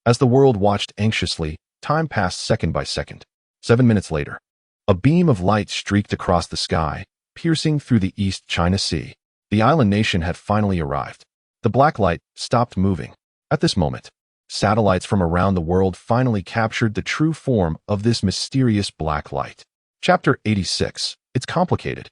As the world watched anxiously, time passed second by second. 7 minutes later, a beam of light streaked across the sky, piercing through the East China Sea. The island nation had finally arrived. The black light stopped moving. At this moment, satellites from around the world finally captured the true form of this mysterious black light. Chapter 86. It's complicated.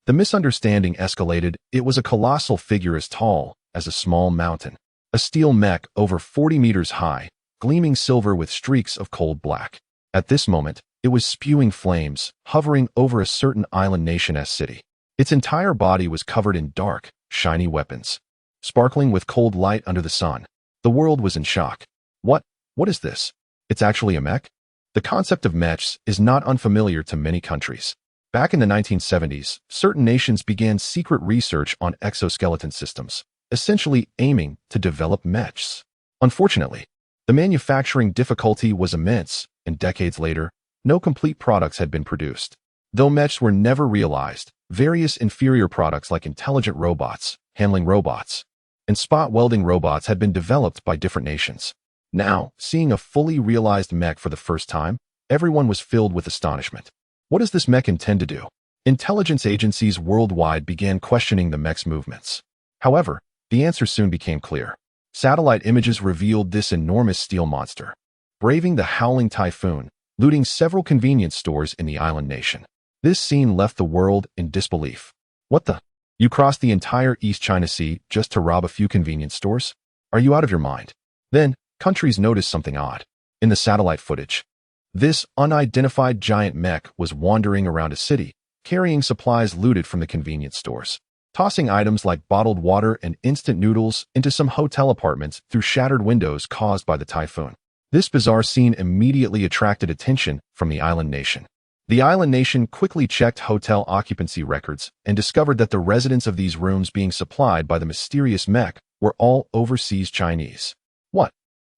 The misunderstanding escalated. It was a colossal figure as tall as a small mountain. A steel mech over 40 meters high, gleaming silver with streaks of cold black. At this moment, it was spewing flames, hovering over a certain island nation's city. Its entire body was covered in dark, shiny weapons, sparkling with cold light under the sun. The world was in shock. What is this? It's actually a mech? The concept of mechs is not unfamiliar to many countries. Back in the 1970s, certain nations began secret research on exoskeleton systems, essentially aiming to develop mechs. Unfortunately, the manufacturing difficulty was immense, and decades later, no complete products had been produced. Though mechs were never realized, various inferior products like intelligent robots, handling robots, and spot welding robots had been developed by different nations. Now, seeing a fully realized mech for the first time, everyone was filled with astonishment. What does this mech intend to do? Intelligence agencies worldwide began questioning the mech's movements. However, the answer soon became clear. Satellite images revealed this enormous steel monster, braving the howling typhoon, looting several convenience stores in the island nation. This scene left the world in disbelief. What the? You crossed the entire East China Sea just to rob a few convenience stores? Are you out of your mind? Then, countries noticed something odd. In the satellite footage, this unidentified giant mech was wandering around a city, carrying supplies looted from the convenience stores, tossing items like bottled water and instant noodles into some hotel apartments through shattered windows caused by the typhoon. This bizarre scene immediately attracted attention from the island nation. The island nation quickly checked hotel occupancy records and discovered that the residents of these rooms being supplied by the mysterious mech were all overseas Chinese. What?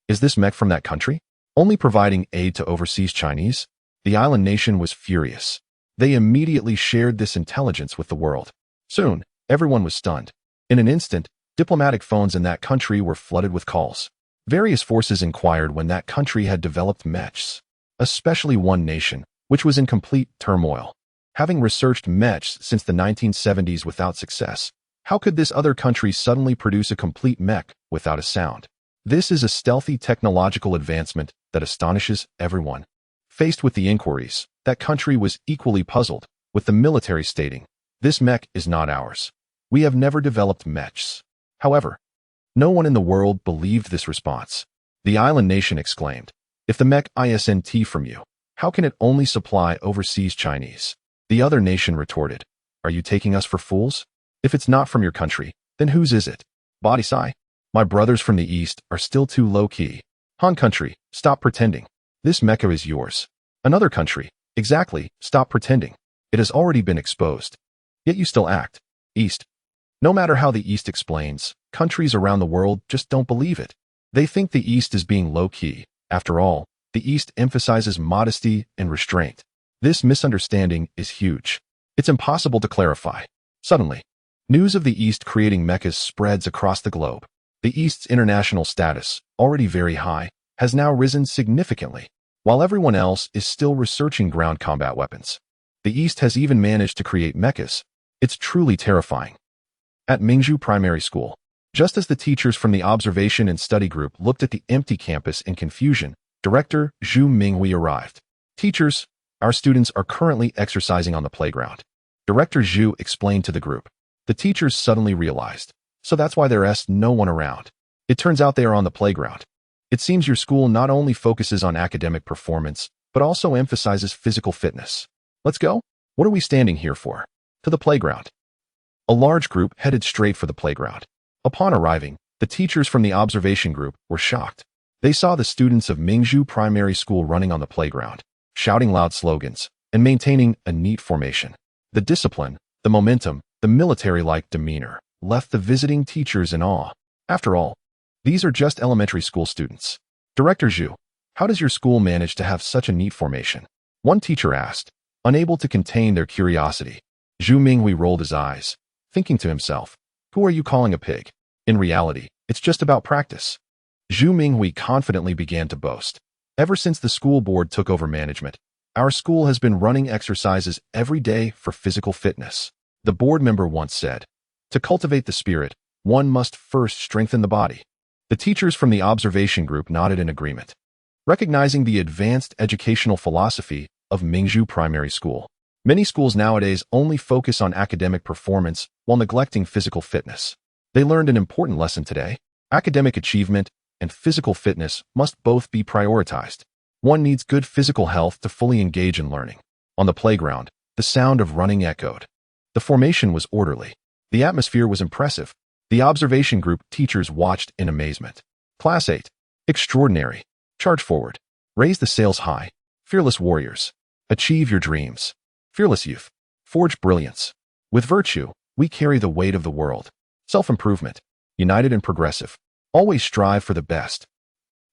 Is this mech from that country? Only providing aid to overseas Chinese? The island nation was furious. They immediately shared this intelligence with the world. Soon, everyone was stunned. In an instant, diplomatic phones in that country were flooded with calls. Various forces inquired when that country had developed mechs, especially one nation, which was in complete turmoil. Having researched mechs since the 1970s without success, how could this other country suddenly produce a complete mech without a sound? This is a stealthy technological advancement that astonishes everyone. Faced with the inquiries, that country was equally puzzled, with the military stating, "This mech is not ours. We have never developed mechs." However, no one in the world believed this response. The island nation exclaimed, "If the mech isn't from you, how can it only supply overseas Chinese?" The other nation retorted, "Are you taking us for fools? If it's not from your country, then whose is it?" Bodhisai, "My brothers from the East are still too low-key." Han country, "Stop pretending. This mecha is yours." Another country, "Exactly, stop pretending. It has already been exposed. Yet you still act." East. No matter how the East explains, countries around the world just don't believe it. They think the East is being low-key. After all, the East emphasizes modesty and restraint. This misunderstanding is huge. It's impossible to clarify. Suddenly, news of the East creating mechas spreads across the globe. The East's international status, already very high, has now risen significantly, while everyone else is still researching ground combat weapons. The East has even managed to create mechas. It's truly terrifying. At Mingzhu Primary School, just as the teachers from the observation and study group looked at the empty campus in confusion, Director Zhu Minghui arrived. "Teachers, our students are currently exercising on the playground." Director Zhu explained to the group. The teachers suddenly realized, "So that's why there's no one around. It turns out they are on the playground. It seems your school not only focuses on academic performance, but also emphasizes physical fitness. Let's go? What are we standing here for?" To the playground. A large group headed straight for the playground. Upon arriving, the teachers from the observation group were shocked. They saw the students of Mingzhu Primary School running on the playground, shouting loud slogans, and maintaining a neat formation. The discipline, the momentum, the military-like demeanor left the visiting teachers in awe. After all, these are just elementary school students. "Director Zhu, how does your school manage to have such a neat formation?" one teacher asked, unable to contain their curiosity. Zhu Minghui rolled his eyes, thinking to himself, "Who are you calling a pig? In reality, it's just about practice." Zhu Minghui confidently began to boast. "Ever since the school board took over management, our school has been running exercises every day for physical fitness." The board member once said, "To cultivate the spirit, one must first strengthen the body." The teachers from the observation group nodded in agreement, recognizing the advanced educational philosophy of Mingzhu Primary School. Many schools nowadays only focus on academic performance while neglecting physical fitness. They learned an important lesson today. Academic achievement and physical fitness must both be prioritized. One needs good physical health to fully engage in learning. On the playground, the sound of running echoed. The formation was orderly. The atmosphere was impressive. The observation group teachers watched in amazement. Class 8. Extraordinary. Charge forward. Raise the sails high. Fearless warriors. Achieve your dreams. Fearless youth. Forge brilliance. With virtue, we carry the weight of the world. Self-improvement. United and progressive. Always strive for the best.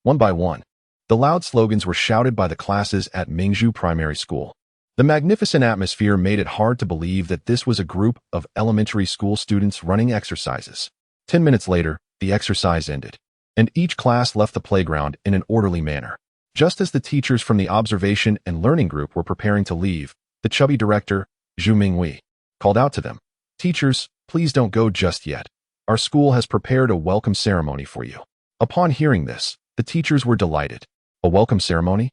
One by one, the loud slogans were shouted by the classes at Mingzhu Primary School. The magnificent atmosphere made it hard to believe that this was a group of elementary school students running exercises. 10 minutes later, the exercise ended, and each class left the playground in an orderly manner. Just as the teachers from the observation and learning group were preparing to leave, the chubby director, Zhu Minghui called out to them, "Teachers, please don't go just yet. Our school has prepared a welcome ceremony for you." Upon hearing this, the teachers were delighted. A welcome ceremony?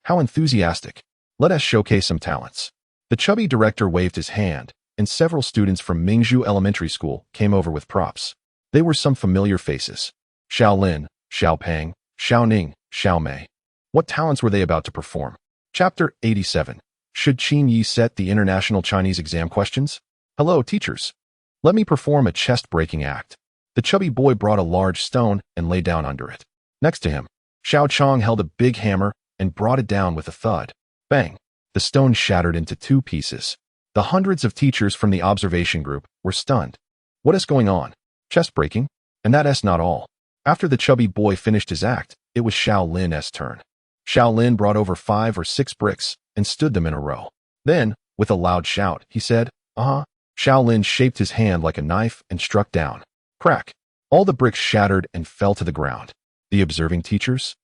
How enthusiastic. Let us showcase some talents. The chubby director waved his hand, and several students from Mingzhu Elementary School came over with props. They were some familiar faces. Xiao Lin, Xiao Peng, Xiao Ning, Xiao Mei. What talents were they about to perform? Chapter 87. Should Qin Yi set the International Chinese Exam questions? Hello, teachers. Let me perform a chest-breaking act. The chubby boy brought a large stone and lay down under it. Next to him, Xiao Chong held a big hammer and brought it down with a thud. Bang! The stone shattered into 2 pieces. The hundreds of teachers from the observation group were stunned. What is going on? Chest breaking? And that's not all. After the chubby boy finished his act, it was Xiao Lin's turn. Xiao Lin brought over 5 or 6 bricks and stood them in a row. Then, with a loud shout, he said, "Uh-huh." Xiao Lin shaped his hand like a knife and struck down. Crack! All the bricks shattered and fell to the ground. The observing teachers?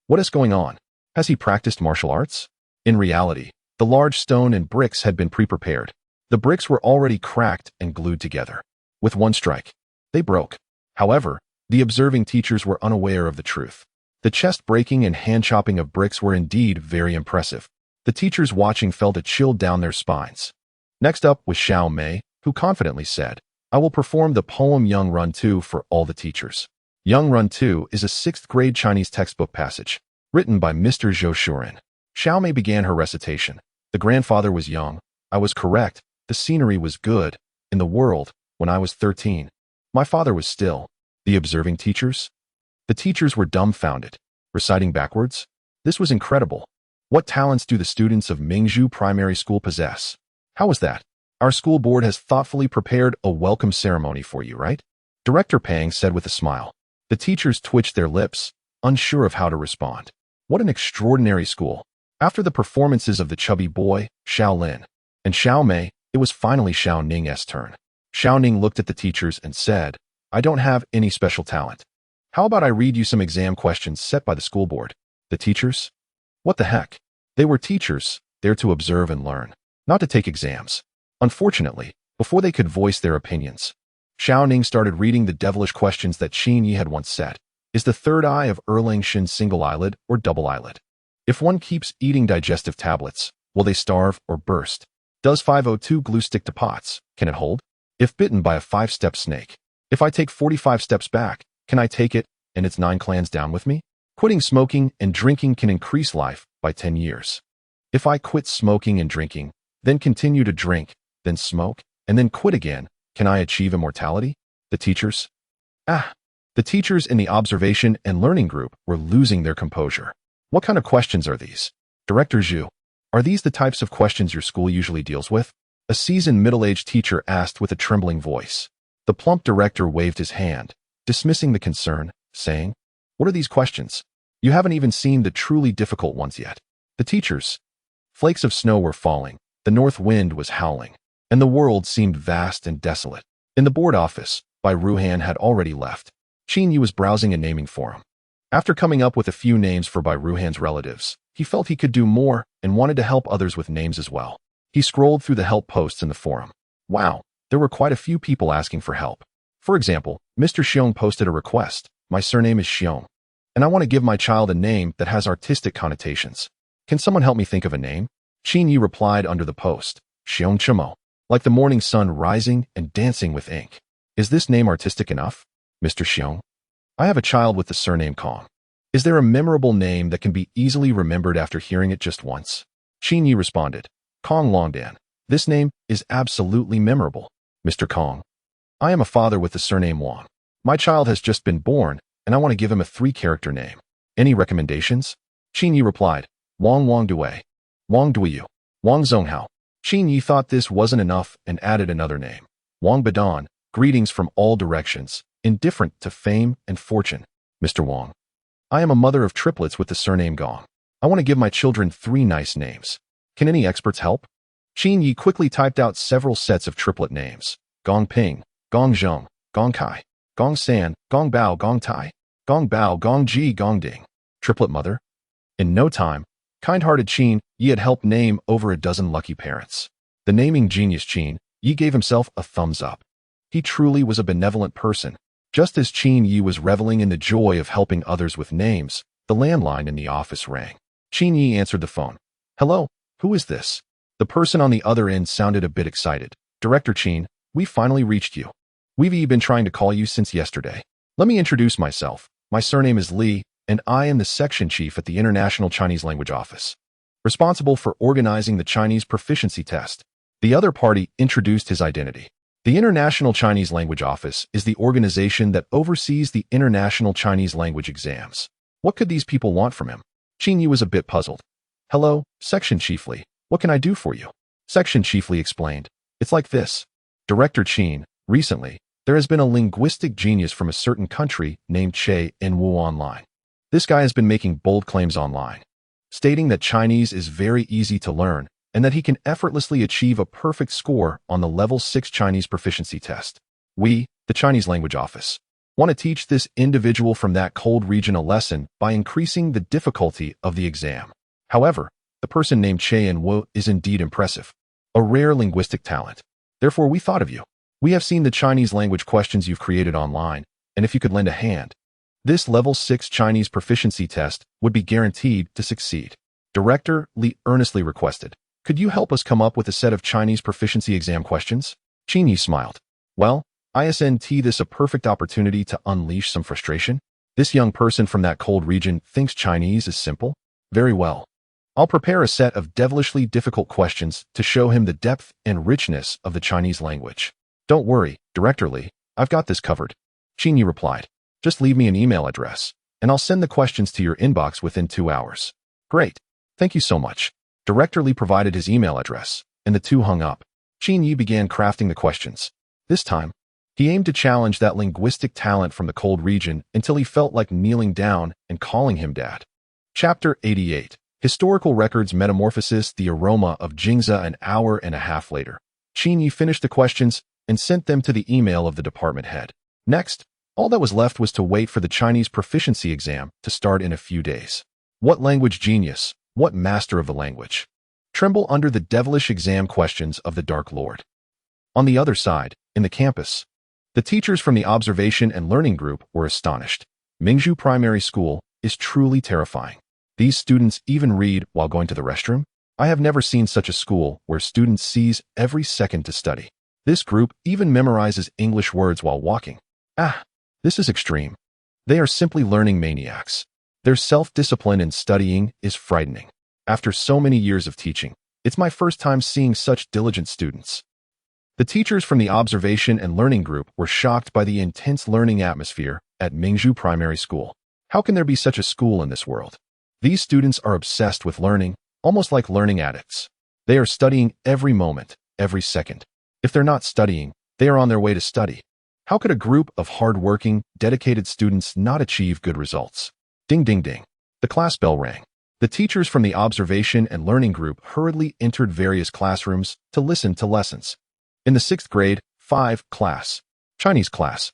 What is going on? Has he practiced martial arts? In reality, the large stone and bricks had been pre-prepared. The bricks were already cracked and glued together. With one strike, they broke. However, the observing teachers were unaware of the truth. The chest-breaking and hand-chopping of bricks were indeed very impressive. The teachers watching felt a chill down their spines. Next up was Xiao Mei, who confidently said, "I will perform the poem Young Run 2 for all the teachers." Young Run 2 is a 6th grade Chinese textbook passage, written by Mr. Zhou Shuren. Xiao Mei began her recitation. The grandfather was young. I was correct. The scenery was good. In the world, when I was 13. My father was still. The observing teachers? The teachers were dumbfounded. Reciting backwards? This was incredible. What talents do the students of Mingzhu Primary School possess? How was that? Our school board has thoughtfully prepared a welcome ceremony for you, right? Director Pang said with a smile. The teachers twitched their lips, unsure of how to respond. What an extraordinary school. After the performances of the chubby boy, Xiao Lin, and Xiao Mei, it was finally Xiao Ning's turn. Xiao Ning looked at the teachers and said, "I don't have any special talent. How about I read you some exam questions set by the school board?" The teachers? What the heck? They were teachers, there to observe and learn, not to take exams. Unfortunately, before they could voice their opinions, Xiao Ning started reading the devilish questions that Qin Yi had once set. Is the third eye of Erlang Shin single eyelid or double eyelid? If one keeps eating digestive tablets, will they starve or burst? Does 502 glue stick to pots? Can it hold? If bitten by a 5-step snake, if I take 45 steps back, can I take it and its 9 clans down with me? Quitting smoking and drinking can increase life by 10 years. If I quit smoking and drinking, then continue to drink, then smoke, and then quit again, can I achieve immortality? The teachers? The teachers in the observation and learning group were losing their composure. What kind of questions are these? Director Zhu, are these the types of questions your school usually deals with? A seasoned middle-aged teacher asked with a trembling voice. The plump director waved his hand, dismissing the concern, saying, "What are these questions? You haven't even seen the truly difficult ones yet." The teachers. Flakes of snow were falling, the north wind was howling, and the world seemed vast and desolate. In the board office, Bai Ruhan had already left. Qin Yi was browsing a naming forum. After coming up with a few names for Bai Ruhan's relatives, he felt he could do more and wanted to help others with names as well. He scrolled through the help posts in the forum. Wow, there were quite a few people asking for help. For example, Mr. Xiong posted a request. My surname is Xiong, and I want to give my child a name that has artistic connotations. Can someone help me think of a name? Qin Yi replied under the post, Xiong Chimo, like the morning sun rising and dancing with ink. Is this name artistic enough? Mr. Xiong? I have a child with the surname Kong. Is there a memorable name that can be easily remembered after hearing it just once? Qin Yi responded, Kong Longdan. This name is absolutely memorable. Mr. Kong. I am a father with the surname Wang. My child has just been born, and I want to give him a 3-character name. Any recommendations? Qin Yi replied, Wang Wang Dui. Wang Duiyu. Wang Zonghao. Qin Yi thought this wasn't enough and added another name. Wang Badan, greetings from all directions, indifferent to fame and fortune. Mr. Wang. I am a mother of triplets with the surname Gong. I want to give my children 3 nice names. Can any experts help? Qin Yi quickly typed out several sets of triplet names. Gong Ping, Gong Zheng, Gong Kai, Gong San, Gong Bao, Gong Tai, Gong Bao, Gong Ji, Gong Ding. Triplet mother? In no time, kind-hearted Qin Yi had helped name over a dozen lucky parents. The naming genius Qin Yi gave himself a thumbs up. He truly was a benevolent person. Just as Qin Yi was reveling in the joy of helping others with names, the landline in the office rang. Qin Yi answered the phone. "Hello, who is this?" The person on the other end sounded a bit excited. "Director Qin, we finally reached you. We've been trying to call you since yesterday. Let me introduce myself. My surname is Li, and I am the section chief at the International Chinese Language Office, responsible for organizing the Chinese proficiency test." The other party introduced his identity. The International Chinese Language Office is the organization that oversees the International Chinese Language exams. What could these people want from him? Qin Yi was a bit puzzled. "Hello, Section Chief Li. What can I do for you?" Section Chief Li explained. "It's like this. Director Qin, recently, there has been a linguistic genius from a certain country named Che in Wu online. This guy has been making bold claims online, stating that Chinese is very easy to learn and that he can effortlessly achieve a perfect score on the Level 6 Chinese proficiency test. We, the Chinese Language Office, want to teach this individual from that cold region a lesson by increasing the difficulty of the exam. However, the person named Che in Wu is indeed impressive, a rare linguistic talent. Therefore, we thought of you. We have seen the Chinese language questions you've created online, and if you could lend a hand, this Level 6 Chinese proficiency test would be guaranteed to succeed." Director Li earnestly requested, "Could you help us come up with a set of Chinese proficiency exam questions?" Qin Yi smiled. "Well, isn't this a perfect opportunity to unleash some frustration? This young person from that cold region thinks Chinese is simple? Very well. I'll prepare a set of devilishly difficult questions to show him the depth and richness of the Chinese language." "Don't worry, Director Li, I've got this covered," Qin Yi replied. "Just leave me an email address, and I'll send the questions to your inbox within 2 hours." "Great. Thank you so much." Director Li provided his email address, and the two hung up. Qin Yi began crafting the questions. This time, he aimed to challenge that linguistic talent from the cold region until he felt like kneeling down and calling him Dad. Chapter 88. Historical Records Metamorphosis. The aroma of Jingza. An hour and a half later, Qin Yi finished the questions and sent them to the email of the department head. Next, all that was left was to wait for the Chinese proficiency exam to start in a few days. What language genius, what master of the language, tremble under the devilish exam questions of the Dark Lord? On the other side, in the campus, the teachers from the Observation and Learning Group were astonished. Mingzhu Primary School is truly terrifying. These students even read while going to the restroom? I have never seen such a school where students seize every second to study. This group even memorizes English words while walking. This is extreme. They are simply learning maniacs. Their self-discipline in studying is frightening. After so many years of teaching, it's my first time seeing such diligent students. The teachers from the Observation and Learning Group were shocked by the intense learning atmosphere at Mingzhu Primary School. How can there be such a school in this world? These students are obsessed with learning, almost like learning addicts. They are studying every moment, every second. If they're not studying, they are on their way to study. How could a group of hard-working, dedicated students not achieve good results? Ding, ding, ding. The class bell rang. The teachers from the Observation and Learning Group hurriedly entered various classrooms to listen to lessons. In the 6th grade, 5 class, Chinese class,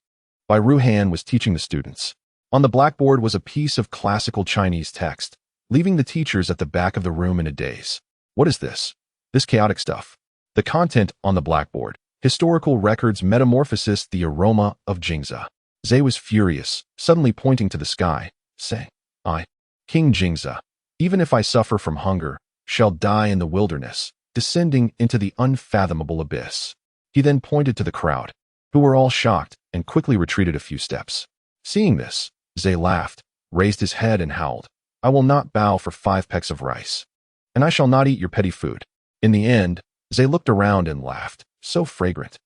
Bai Ruhan was teaching the students. On the blackboard was a piece of classical Chinese text, leaving the teachers at the back of the room in a daze. What is this? This chaotic stuff. The content on the blackboard: Historical Records Metamorphosis. The aroma of Jingza. Zhe was furious, suddenly pointing to the sky, saying, "I, King Jingza, even if I suffer from hunger, shall die in the wilderness, descending into the unfathomable abyss." He then pointed to the crowd, who were all shocked and quickly retreated a few steps. Seeing this, Zhe laughed, raised his head and howled, "I will not bow for 5 pecks of rice, and I shall not eat your petty food." In the end, Zhe looked around and laughed, so fragrant.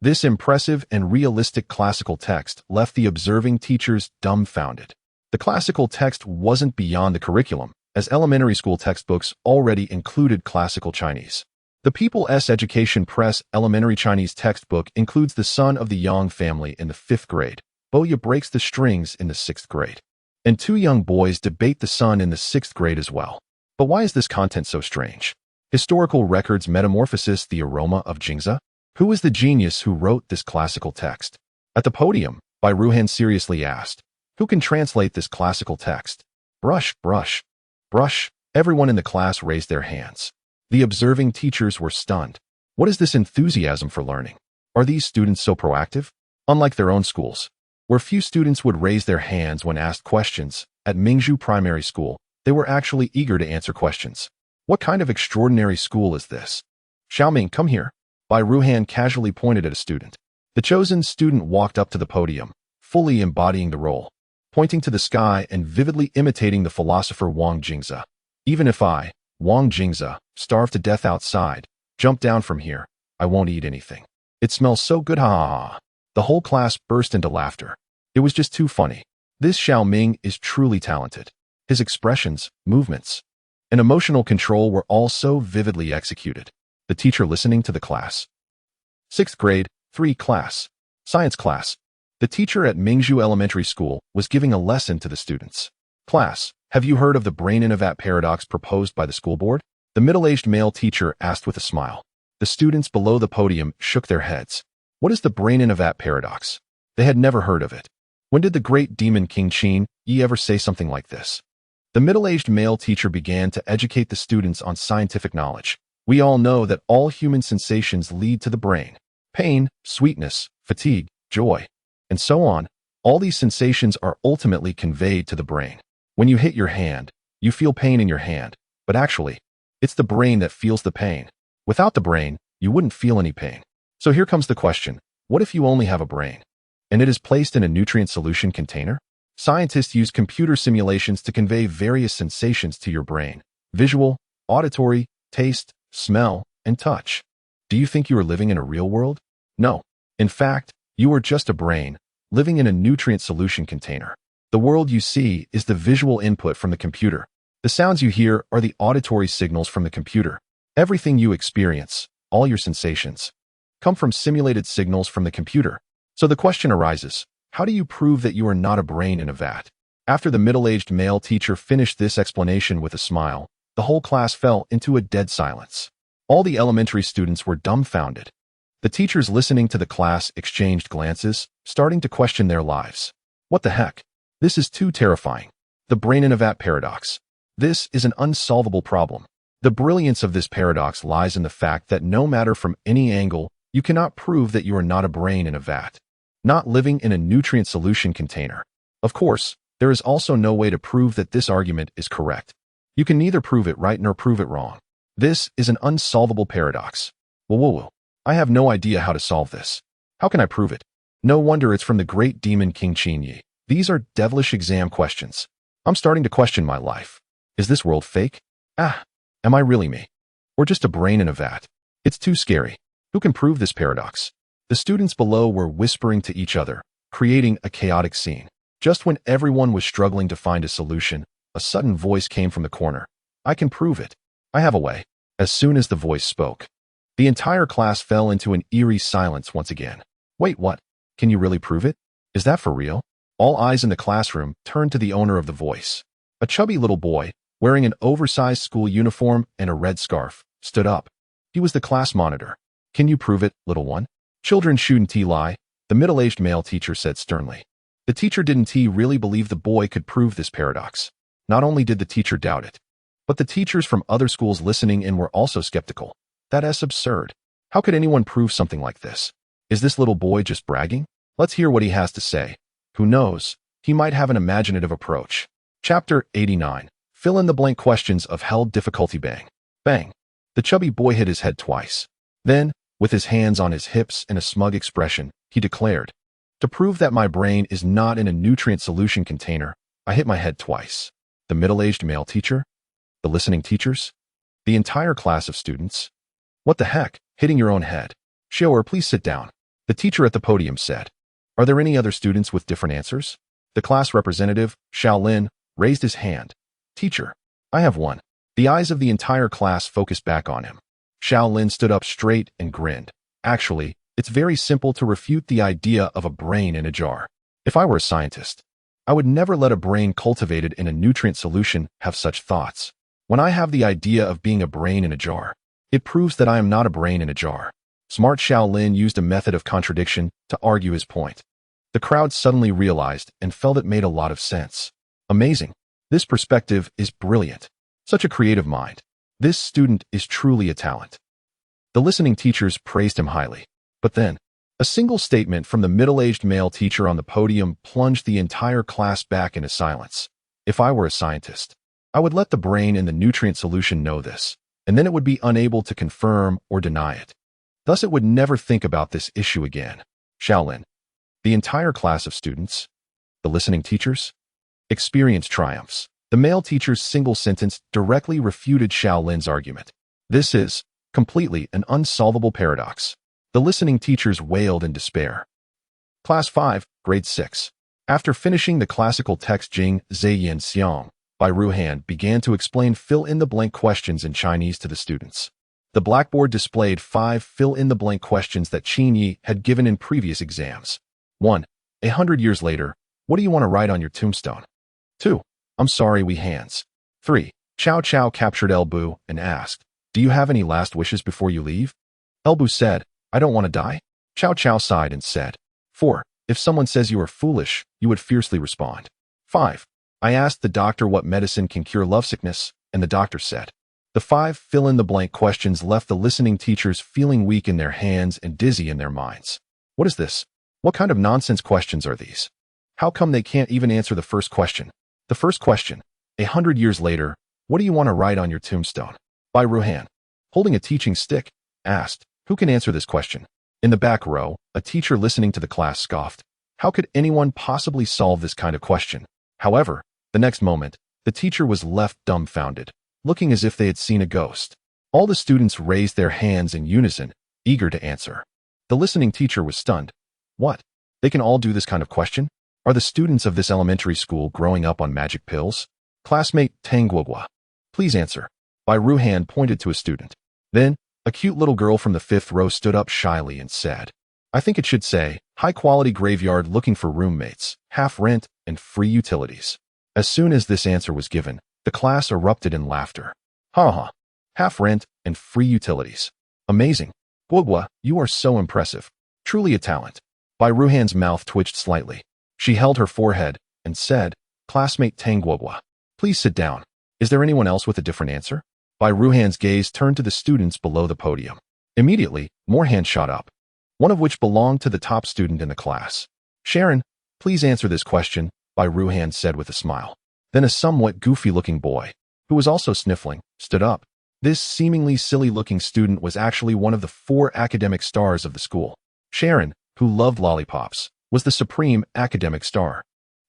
This impressive and realistic classical text left the observing teachers dumbfounded. The classical text wasn't beyond the curriculum, as elementary school textbooks already included classical Chinese. The People's Education Press elementary Chinese textbook includes the son of the Yang family in the 5th grade. Boya breaks the strings in the 6th grade. And 2 young boys debate the sun in the 6th grade as well. But why is this content so strange? Historical Records Metamorphosis. The aroma of Jingza? Who is the genius who wrote this classical text? At the podium, Bai Ruhan seriously asked, "Who can translate this classical text?" Brush, brush, brush. Everyone in the class raised their hands. The observing teachers were stunned. What is this enthusiasm for learning? Are these students so proactive? Unlike their own schools, where few students would raise their hands when asked questions, at Mingzhu Primary School, they were actually eager to answer questions. What kind of extraordinary school is this? Xiaoming, come here. Bai Ruhan casually pointed at a student. The chosen student walked up to the podium, fully embodying the role, pointing to the sky and vividly imitating the philosopher Wang Jingzi. Even if I, Wang Jingzi, starve to death outside, jump down from here, I won't eat anything. It smells so good, ha ha ha. The whole class burst into laughter. It was just too funny. This Xiaoming is truly talented. His expressions, movements, and emotional control were all so vividly executed. The teacher listening to the class. 6th grade, 3 class. Science class. The teacher at Mingzhu Elementary School was giving a lesson to the students. Class, have you heard of the brain in a vat paradox proposed by the school board? The middle-aged male teacher asked with a smile. The students below the podium shook their heads. What is the brain in a vat paradox? They had never heard of it. When did the great demon King Qin Yi ever say something like this? The middle-aged male teacher began to educate the students on scientific knowledge. We all know that all human sensations lead to the brain. Pain, sweetness, fatigue, joy, and so on. All these sensations are ultimately conveyed to the brain. When you hit your hand, you feel pain in your hand, but actually, it's the brain that feels the pain. Without the brain, you wouldn't feel any pain. So here comes the question, what if you only have a brain, and it is placed in a nutrient solution container? Scientists use computer simulations to convey various sensations to your brain: visual, auditory, taste, smell, and touch. Do you think you are living in a real world? No. In fact, you are just a brain, living in a nutrient solution container. The world you see is the visual input from the computer. The sounds you hear are the auditory signals from the computer. Everything you experience, all your sensations, come from simulated signals from the computer. So the question arises, how do you prove that you are not a brain in a vat? After the middle-aged male teacher finished this explanation with a smile, the whole class fell into a dead silence. All the elementary students were dumbfounded. The teachers listening to the class exchanged glances, starting to question their lives. What the heck? This is too terrifying. The brain in a vat paradox. This is an unsolvable problem. The brilliance of this paradox lies in the fact that no matter from any angle, you cannot prove that you are not a brain in a vat, not living in a nutrient solution container. Of course, there is also no way to prove that this argument is correct. You can neither prove it right nor prove it wrong. This is an unsolvable paradox. Whoa. I have no idea how to solve this. How can I prove it? No wonder it's from the great demon King Qin Yi. These are devilish exam questions. I'm starting to question my life. Is this world fake? Am I really me? Or just a brain in a vat? It's too scary. Who can prove this paradox? The students below were whispering to each other, creating a chaotic scene. Just when everyone was struggling to find a solution, a sudden voice came from the corner. I can prove it. I have a way. As soon as the voice spoke, the entire class fell into an eerie silence once again. Wait, what? Can you really prove it? Is that for real? All eyes in the classroom turned to the owner of the voice. A chubby little boy, wearing an oversized school uniform and a red scarf, stood up. He was the class monitor. Can you prove it, little one? Children shouldn't lie, the middle-aged male teacher said sternly. The teacher didn't really believe the boy could prove this paradox. Not only did the teacher doubt it, but the teachers from other schools listening in were also skeptical. That's absurd. How could anyone prove something like this? Is this little boy just bragging? Let's hear what he has to say. Who knows? He might have an imaginative approach. Chapter 89. Fill in the blank questions of held difficulty. Bang. Bang. The chubby boy hit his head twice. Then, with his hands on his hips and a smug expression, he declared, to prove that my brain is not in a nutrient solution container, I hit my head twice. The middle-aged male teacher? The listening teachers? The entire class of students? What the heck? Hitting your own head. Shower, please sit down. The teacher at the podium said. Are there any other students with different answers? The class representative, Shaolin, raised his hand. Teacher, I have one. The eyes of the entire class focused back on him. Shaolin stood up straight and grinned. Actually, it's very simple to refute the idea of a brain in a jar. If I were a scientist, I would never let a brain cultivated in a nutrient solution have such thoughts. When I have the idea of being a brain in a jar, it proves that I am not a brain in a jar. Smart Shaolin used a method of contradiction to argue his point. The crowd suddenly realized and felt it made a lot of sense. Amazing. This perspective is brilliant. Such a creative mind. This student is truly a talent. The listening teachers praised him highly. But then, a single statement from the middle-aged male teacher on the podium plunged the entire class back into silence. If I were a scientist, I would let the brain in the nutrient solution know this, and then it would be unable to confirm or deny it. Thus, it would never think about this issue again. Shaolin. The entire class of students, the listening teachers, experienced triumphs. The male teacher's single sentence directly refuted Shaolin's argument. This is completely an unsolvable paradox. The listening teachers wailed in despair. Class 5, Grade 6. After finishing the classical text Jing Zheyin Xiang by Ruhan began to explain fill-in-the-blank questions in Chinese to the students. The blackboard displayed 5 fill-in-the-blank questions that Qin Yi had given in previous exams. 1. 100 years later, what do you want to write on your tombstone? 2. I'm sorry, we hands. 3. Chow Chow captured El Bu and asked, do you have any last wishes before you leave? El Bu said, I don't want to die. Chow Chow sighed and said, 4. If someone says you are foolish, you would fiercely respond. 5. I asked the doctor what medicine can cure lovesickness, and the doctor said. The 5 fill-in-the-blank questions left the listening teachers feeling weak in their hands and dizzy in their minds. What is this? What kind of nonsense questions are these? How come they can't even answer the first question? The first question, 100 years later, what do you want to write on your tombstone? By Ruhan, holding a teaching stick, asked, who can answer this question? In the back row, a teacher listening to the class scoffed. How could anyone possibly solve this kind of question? However, the next moment, the teacher was left dumbfounded, looking as if they had seen a ghost. All the students raised their hands in unison, eager to answer. The listening teacher was stunned. What? They can all do this kind of question? Are the students of this elementary school growing up on magic pills? Classmate Tang Guogua. Please answer. By Ruhan pointed to a student. Then, a cute little girl from the 5th row stood up shyly and said, I think it should say, high-quality graveyard looking for roommates, half rent, and free utilities. As soon as this answer was given, the class erupted in laughter. Ha ha. Half rent and free utilities. Amazing. Guogua, you are so impressive. Truly a talent. By Ruhan's mouth twitched slightly. She held her forehead and said, Classmate Tang Guogua, please sit down. Is there anyone else with a different answer? By Ruhan's gaze turned to the students below the podium. Immediately, more hands shot up, one of which belonged to the top student in the class. Sharon, please answer this question, By Ruhan said with a smile. Then a somewhat goofy-looking boy, who was also sniffling, stood up. This seemingly silly-looking student was actually one of the 4 academic stars of the school. Sharon, who loved lollipops, was the supreme academic star.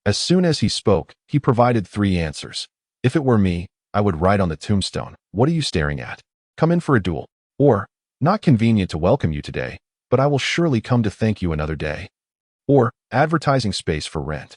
As soon as he spoke, he provided 3 answers. If it were me, I would write on the tombstone, what are you staring at? Come in for a duel. Or, not convenient to welcome you today, but I will surely come to thank you another day. Or, advertising space for rent.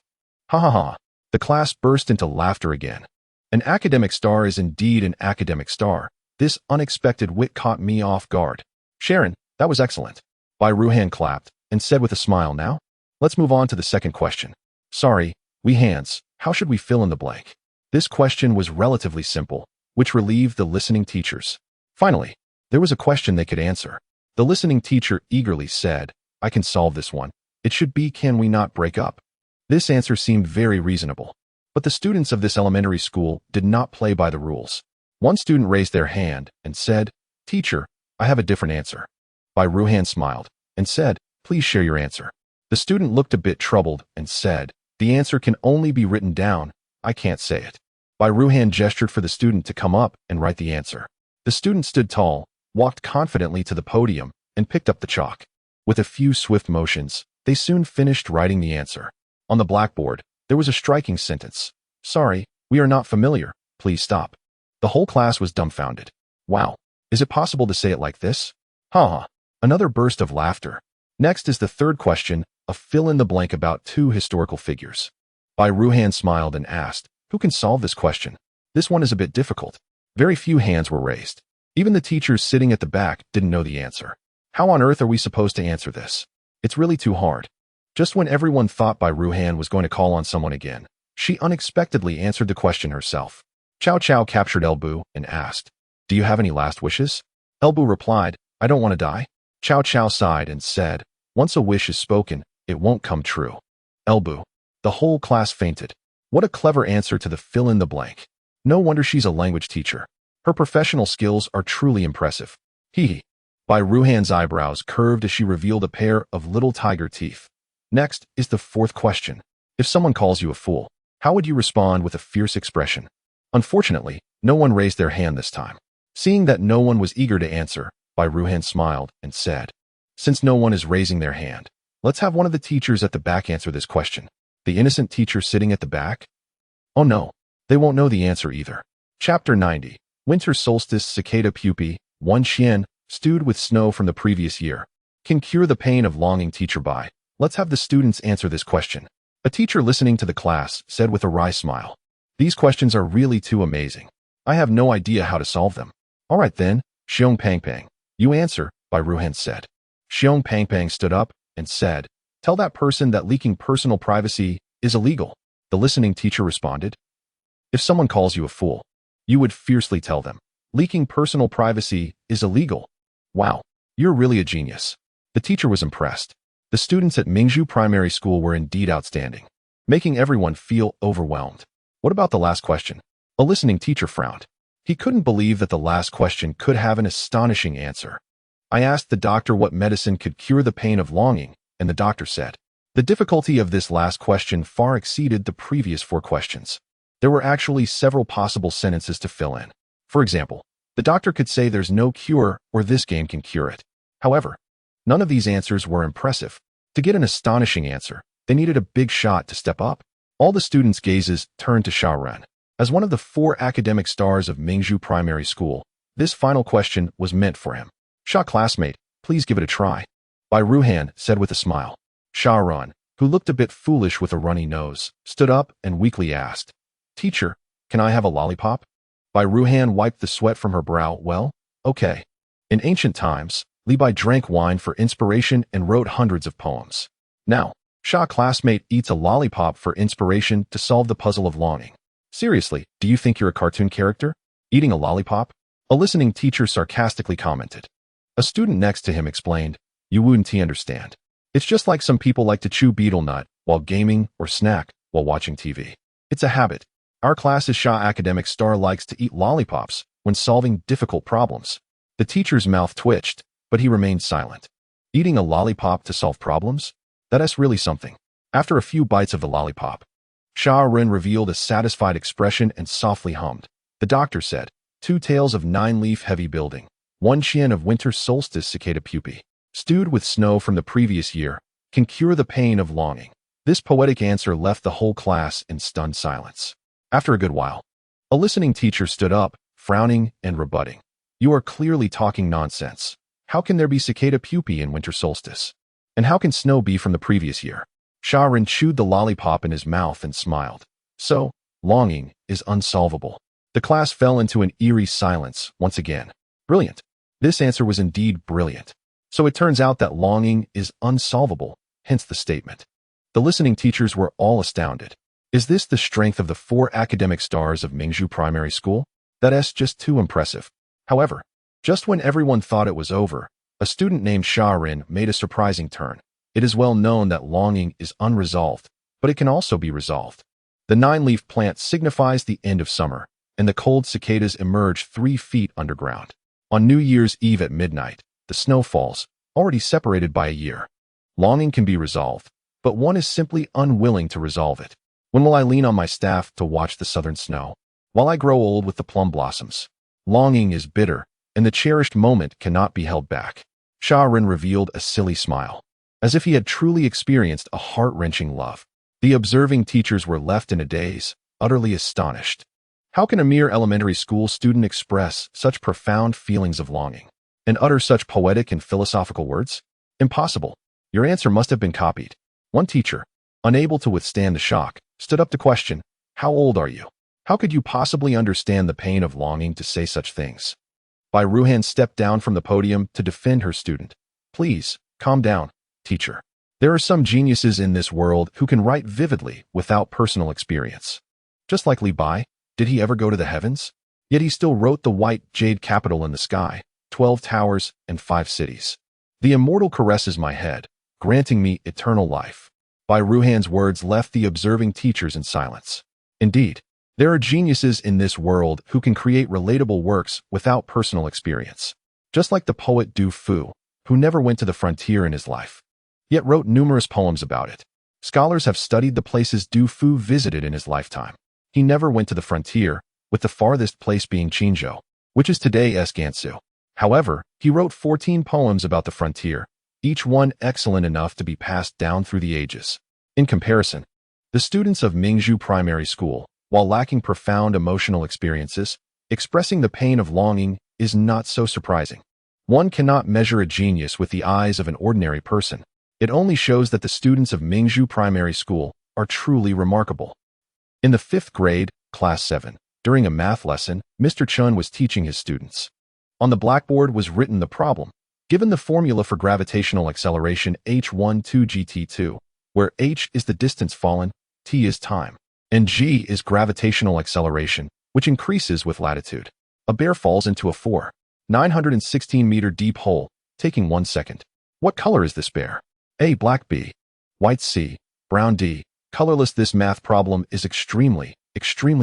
Ha ha ha. The class burst into laughter again. An academic star is indeed an academic star. This unexpected wit caught me off guard. Sharon, that was excellent. By Ruhan clapped and said with a smile, now, let's move on to the second question. Sorry, we hands, how should we fill in the blank? This question was relatively simple, which relieved the listening teachers. Finally, there was a question they could answer. The listening teacher eagerly said, I can solve this one. It should be, can we not break up? This answer seemed very reasonable. But the students of this elementary school did not play by the rules. One student raised their hand and said, Teacher, I have a different answer. By Ruhan smiled and said, please share your answer. The student looked a bit troubled and said, the answer can only be written down. I can't say it. By Ruhan gestured for the student to come up and write the answer. The student stood tall, walked confidently to the podium, and picked up the chalk. With a few swift motions, they soon finished writing the answer. On the blackboard, there was a striking sentence. Sorry, we are not familiar. Please stop. The whole class was dumbfounded. Wow, is it possible to say it like this? Ha ha. Another burst of laughter. Next is the third question, a fill-in-the-blank about 2 historical figures. By Ruhan smiled and asked, who can solve this question? This one is a bit difficult. Very few hands were raised. Even the teachers sitting at the back didn't know the answer. How on earth are we supposed to answer this? It's really too hard. Just when everyone thought By Ruhan was going to call on someone again, she unexpectedly answered the question herself. Chow Chow captured El Bu and asked, do you have any last wishes? El Bu replied, I don't want to die. Chow Chow sighed and said, once a wish is spoken, it won't come true. El Bu. The whole class fainted. What a clever answer to the fill-in-the-blank. No wonder she's a language teacher. Her professional skills are truly impressive. Hee hee. Bai Ruhan's eyebrows curved as she revealed a pair of little tiger teeth. Next is the fourth question. If someone calls you a fool, how would you respond with a fierce expression? Unfortunately, no one raised their hand this time. Seeing that no one was eager to answer, Bai Ruhan smiled and said, "Since no one is raising their hand, let's have one of the teachers at the back answer this question." The innocent teacher sitting at the back? Oh no, they won't know the answer either. Chapter 90. Winter Solstice Cicada Pupae, 1 Xian, stewed with snow from the previous year. Can cure the pain of longing. Teacher Bai. Let's have the students answer this question. A teacher listening to the class said with a wry smile. These questions are really too amazing. I have no idea how to solve them. All right then, Xiong Pangpang. You answer, Bai Ruhan said. Xiong Pangpang stood up and said, "Tell that person that leaking personal privacy is illegal." The listening teacher responded, "If someone calls you a fool, you would fiercely tell them, leaking personal privacy is illegal." Wow, you're really a genius. The teacher was impressed. The students at Mingzhu Primary School were indeed outstanding, making everyone feel overwhelmed. What about the last question? A listening teacher frowned. He couldn't believe that the last question could have an astonishing answer. I asked the doctor what medicine could cure the pain of longing, and the doctor said. The difficulty of this last question far exceeded the previous 4 questions. There were actually several possible sentences to fill in. For example, the doctor could say there's no cure or this game can cure it. However, none of these answers were impressive. To get an astonishing answer, they needed a big shot to step up. All the students' gazes turned to Sha Ren. As one of the 4 academic stars of Mingzhu Primary School, this final question was meant for him. "Sha classmate, please give it a try," Bai Ruhan said with a smile. Sha Ren, who looked a bit foolish with a runny nose, stood up and weakly asked, "Teacher, can I have a lollipop?" Bai Ruhan wiped the sweat from her brow. Well, okay. In ancient times, Li Bai drank wine for inspiration and wrote hundreds of poems. Now, Sha classmate eats a lollipop for inspiration to solve the puzzle of longing. Seriously, do you think you're a cartoon character? Eating a lollipop? A listening teacher sarcastically commented. A student next to him explained, "You wouldn't understand. It's just like some people like to chew betel nut while gaming or snack while watching TV. It's a habit. Our class's Sha academic star likes to eat lollipops when solving difficult problems." The teacher's mouth twitched, but he remained silent. Eating a lollipop to solve problems? That's really something. After a few bites of the lollipop, Sha Ren revealed a satisfied expression and softly hummed. The doctor said, 2 tails of 9-leaf heavy building, 1 Qian of winter solstice cicada pupae, stewed with snow from the previous year, can cure the pain of longing. This poetic answer left the whole class in stunned silence. After a good while, a listening teacher stood up, frowning and rebutting. "You are clearly talking nonsense. How can there be cicada pupae in winter solstice? And how can snow be from the previous year?" Sha Ren chewed the lollipop in his mouth and smiled. So, longing is unsolvable. The class fell into an eerie silence once again. Brilliant. This answer was indeed brilliant. So it turns out that longing is unsolvable, hence the statement. The listening teachers were all astounded. Is this the strength of the 4 academic stars of Mingzhu Primary School? That's just too impressive. However, just when everyone thought it was over, a student named Sha Ren made a surprising turn. It is well known that longing is unresolved, but it can also be resolved. The 9-leaf plant signifies the end of summer, and the cold cicadas emerge 3 feet underground. On New Year's Eve at midnight, the snow falls, already separated by a year. Longing can be resolved, but one is simply unwilling to resolve it. When will I lean on my staff to watch the southern snow? While I grow old with the plum blossoms. Longing is bitter, and the cherished moment cannot be held back. Sha Ren revealed a silly smile, as if he had truly experienced a heart-wrenching love. The observing teachers were left in a daze, utterly astonished. How can a mere elementary school student express such profound feelings of longing and utter such poetic and philosophical words? Impossible. Your answer must have been copied. One teacher, unable to withstand the shock, stood up to question, "How old are you? How could you possibly understand the pain of longing to say such things?" Bai Ruhan stepped down from the podium to defend her student. "Please, calm down, teacher. There are some geniuses in this world who can write vividly without personal experience. Just like Li Bai, did he ever go to the heavens? Yet he still wrote the white jade capital in the sky, 12 towers and 5 cities. The immortal caresses my head, granting me eternal life." Bai Ruhan's words left the observing teachers in silence. Indeed, there are geniuses in this world who can create relatable works without personal experience. just like the poet Du Fu, who never went to the frontier in his life, yet wrote numerous poems about it. Scholars have studied the places Du Fu visited in his lifetime. He never went to the frontier, with the farthest place being Qinzhou, which is today's Gansu. However, he wrote 14 poems about the frontier, each one excellent enough to be passed down through the ages. In comparison, the students of Mingzhu Primary School, while lacking profound emotional experiences, expressing the pain of longing is not so surprising. One cannot measure a genius with the eyes of an ordinary person. It only shows that the students of Mingzhu Primary School are truly remarkable. In the 5th grade, Class 7, during a math lesson, Mr. Chun was teaching his students. On the blackboard was written the problem. Given the formula for gravitational acceleration h12gt2, where h is the distance fallen, t is time, and g is gravitational acceleration, which increases with latitude. A bear falls into a 916-meter deep hole, taking 1 second. What color is this bear? A. Black. B. White. C. Brown. D. Colorless. This math problem is extremely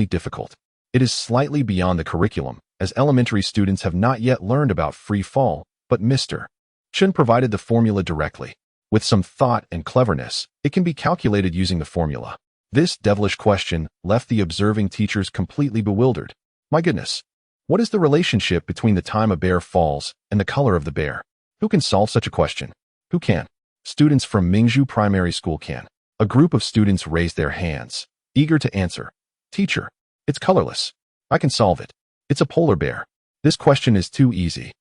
difficult. It is slightly beyond the curriculum, as elementary students have not yet learned about free fall, but Mr. Chun provided the formula directly. With some thought and cleverness, it can be calculated using the formula. This devilish question left the observing teachers completely bewildered. My goodness, what is the relationship between the time a bear falls and the color of the bear? Who can solve such a question? Who can? Students from Mingzhu Primary School can. A group of students raised their hands, eager to answer. Teacher, it's colorless. I can solve it. It's a polar bear. This question is too easy.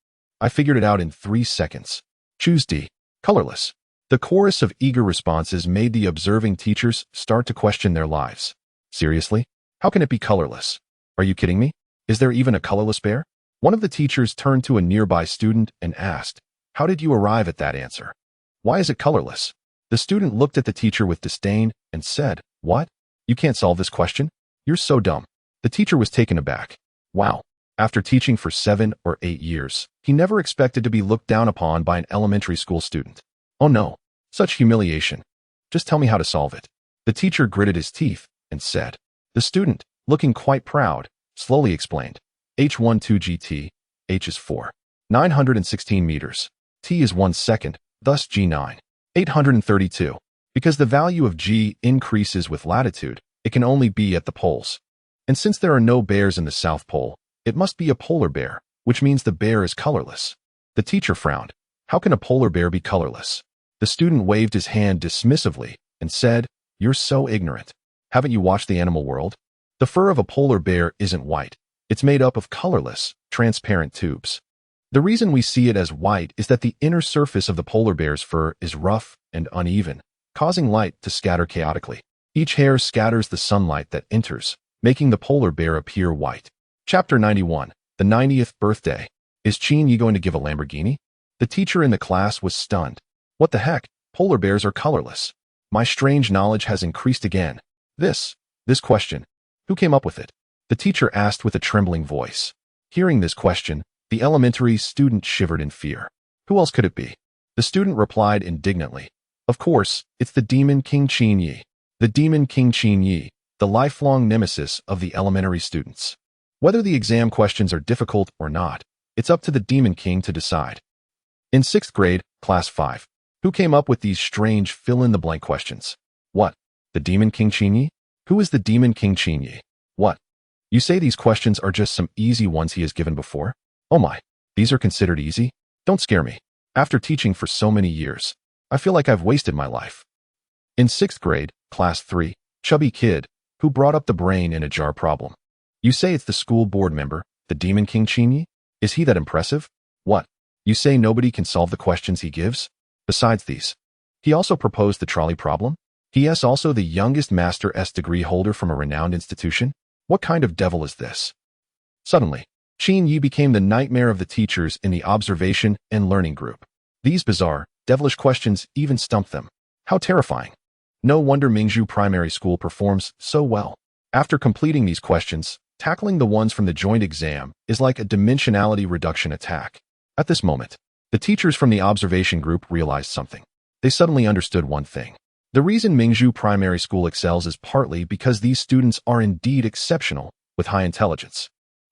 I figured it out in 3 seconds. Choose D. Colorless. The chorus of eager responses made the observing teachers start to question their lives. Seriously? How can it be colorless? Are you kidding me? Is there even a colorless bear? One of the teachers turned to a nearby student and asked, how did you arrive at that answer? Why is it colorless? The student looked at the teacher with disdain and said, what? You can't solve this question? You're so dumb. The teacher was taken aback. Wow. After teaching for 7 or 8 years, he never expected to be looked down upon by an elementary school student. Oh no, such humiliation. Just tell me how to solve it. The teacher gritted his teeth and said. The student, looking quite proud, slowly explained. h12gt, h is 916 meters. T is 1 second, thus g9. 832. Because the value of g increases with latitude, it can only be at the poles. And since there are no bears in the South Pole, it must be a polar bear, which means the bear is colorless. The teacher frowned. How can a polar bear be colorless? The student waved his hand dismissively and said, you're so ignorant. Haven't you watched the animal world? The fur of a polar bear isn't white. It's made up of colorless, transparent tubes. The reason we see it as white is that the inner surface of the polar bear's fur is rough and uneven, causing light to scatter chaotically. Each hair scatters the sunlight that enters, making the polar bear appear white. Chapter 91, the 90th birthday. Is Qin Yi going to give a Lamborghini? The teacher in the class was stunned. What the heck? Polar bears are colorless. My strange knowledge has increased again. This question. Who came up with it? The teacher asked with a trembling voice. Hearing this question, the elementary student shivered in fear. Who else could it be? The student replied indignantly. Of course, it's the Demon King Qin Yi. The Demon King Qin Yi, the lifelong nemesis of the elementary students. Whether the exam questions are difficult or not, it's up to the Demon King to decide. In 6th grade, Class 5, who came up with these strange fill-in-the-blank questions? What? The Demon King Qin Yi? Who is the Demon King Qin Yi? What? You say these questions are just some easy ones he has given before? Oh my, these are considered easy? Don't scare me. After teaching for so many years, I feel like I've wasted my life. In 6th grade, Class 3, chubby kid, who brought up the brain in a jar problem. You say it's the school board member, the Demon King Qin Yi? Is he that impressive? What? You say nobody can solve the questions he gives? Besides these, he also proposed the trolley problem? He is also the youngest Master S degree holder from a renowned institution? What kind of devil is this? Suddenly, Qin Yi became the nightmare of the teachers in the observation and learning group. These bizarre, devilish questions even stumped them. How terrifying. No wonder Mingzhu Primary School performs so well. After completing these questions, tackling the ones from the joint exam is like a dimensionality reduction attack. At this moment, the teachers from the observation group realized something. They suddenly understood one thing. The reason Mingzhu Primary School excels is partly because these students are indeed exceptional with high intelligence.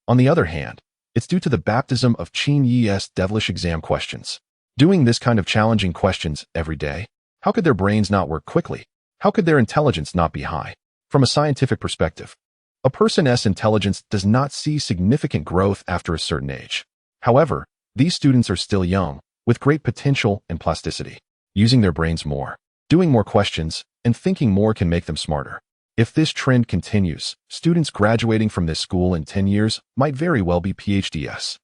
On the other hand, It's due to the baptism of Qin Yi's devilish exam questions. Doing this kind of challenging questions every day, how could their brains not work quickly? How could their intelligence not be high? From a scientific perspective, a person's intelligence does not see significant growth after a certain age. However, these students are still young, with great potential and plasticity. Using their brains more, doing more questions, and thinking more can make them smarter. If this trend continues, students graduating from this school in 10 years might very well be PhDs.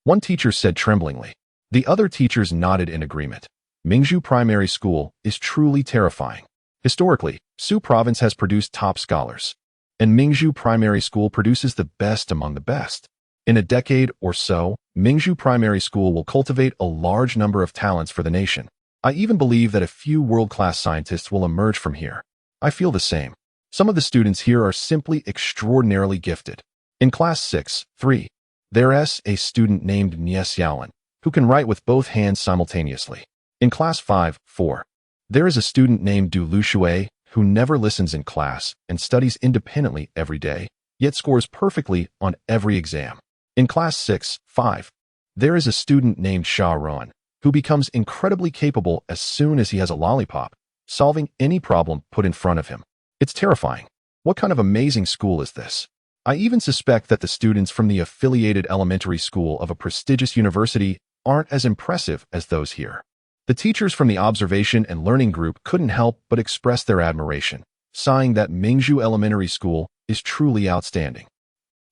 One teacher said tremblingly. The other teachers nodded in agreement. Mingzhu Primary School is truly terrifying. Historically, Su Province has produced top scholars, and Mingzhu Primary School produces the best among the best. In a decade or so, Mingzhu Primary School will cultivate a large number of talents for the nation. I even believe that a few world-class scientists will emerge from here. I feel the same. Some of the students here are simply extraordinarily gifted. In Class 6-3, there's a student named Nie Xiaolin, who can write with both hands simultaneously. In Class 5-4, there is a student named Du Lushui, who never listens in class and studies independently every day, yet scores perfectly on every exam. In Class 6-5, there is a student named Sha Ruan, who becomes incredibly capable as soon as he has a lollipop, solving any problem put in front of him. It's terrifying. What kind of amazing school is this? I even suspect that the students from the affiliated elementary school of a prestigious university aren't as impressive as those here. The teachers from the observation and learning group couldn't help but express their admiration, sighing that Mingzhu Elementary School is truly outstanding.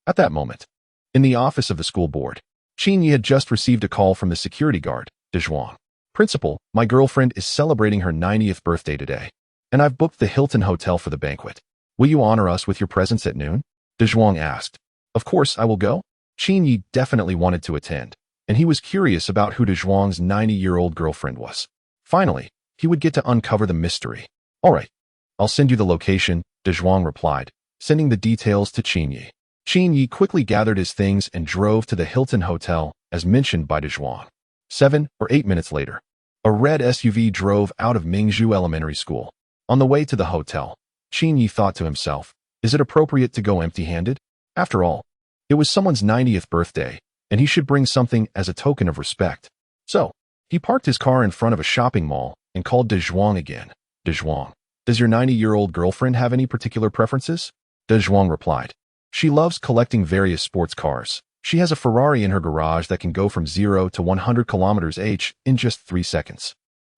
At that moment, in the office of the school board, Qin Yi had just received a call from the security guard, De Zhuang. Principal, my girlfriend is celebrating her 90th birthday today, and I've booked the Hilton Hotel for the banquet. Will you honor us with your presence at noon? De Zhuang asked. Of course I will go. Qin Yi definitely wanted to attend, and he was curious about who De Zhuang's 90-year-old girlfriend was. Finally, he would get to uncover the mystery. All right, I'll send you the location, De Zhuang replied, sending the details to Qin Yi. Qin Yi quickly gathered his things and drove to the Hilton Hotel, as mentioned by De Zhuang. 7 or 8 minutes later, a red SUV drove out of Mingzhu Elementary School. On the way to the hotel, Qin Yi thought to himself, is it appropriate to go empty-handed? After all, it was someone's 90th birthday, and he should bring something as a token of respect. So, he parked his car in front of a shopping mall and called De Zhuang again. De Zhuang, does your 90-year-old girlfriend have any particular preferences? De Zhuang replied. She loves collecting various sports cars. She has a Ferrari in her garage that can go from 0 to 100 km/h in just 3 seconds.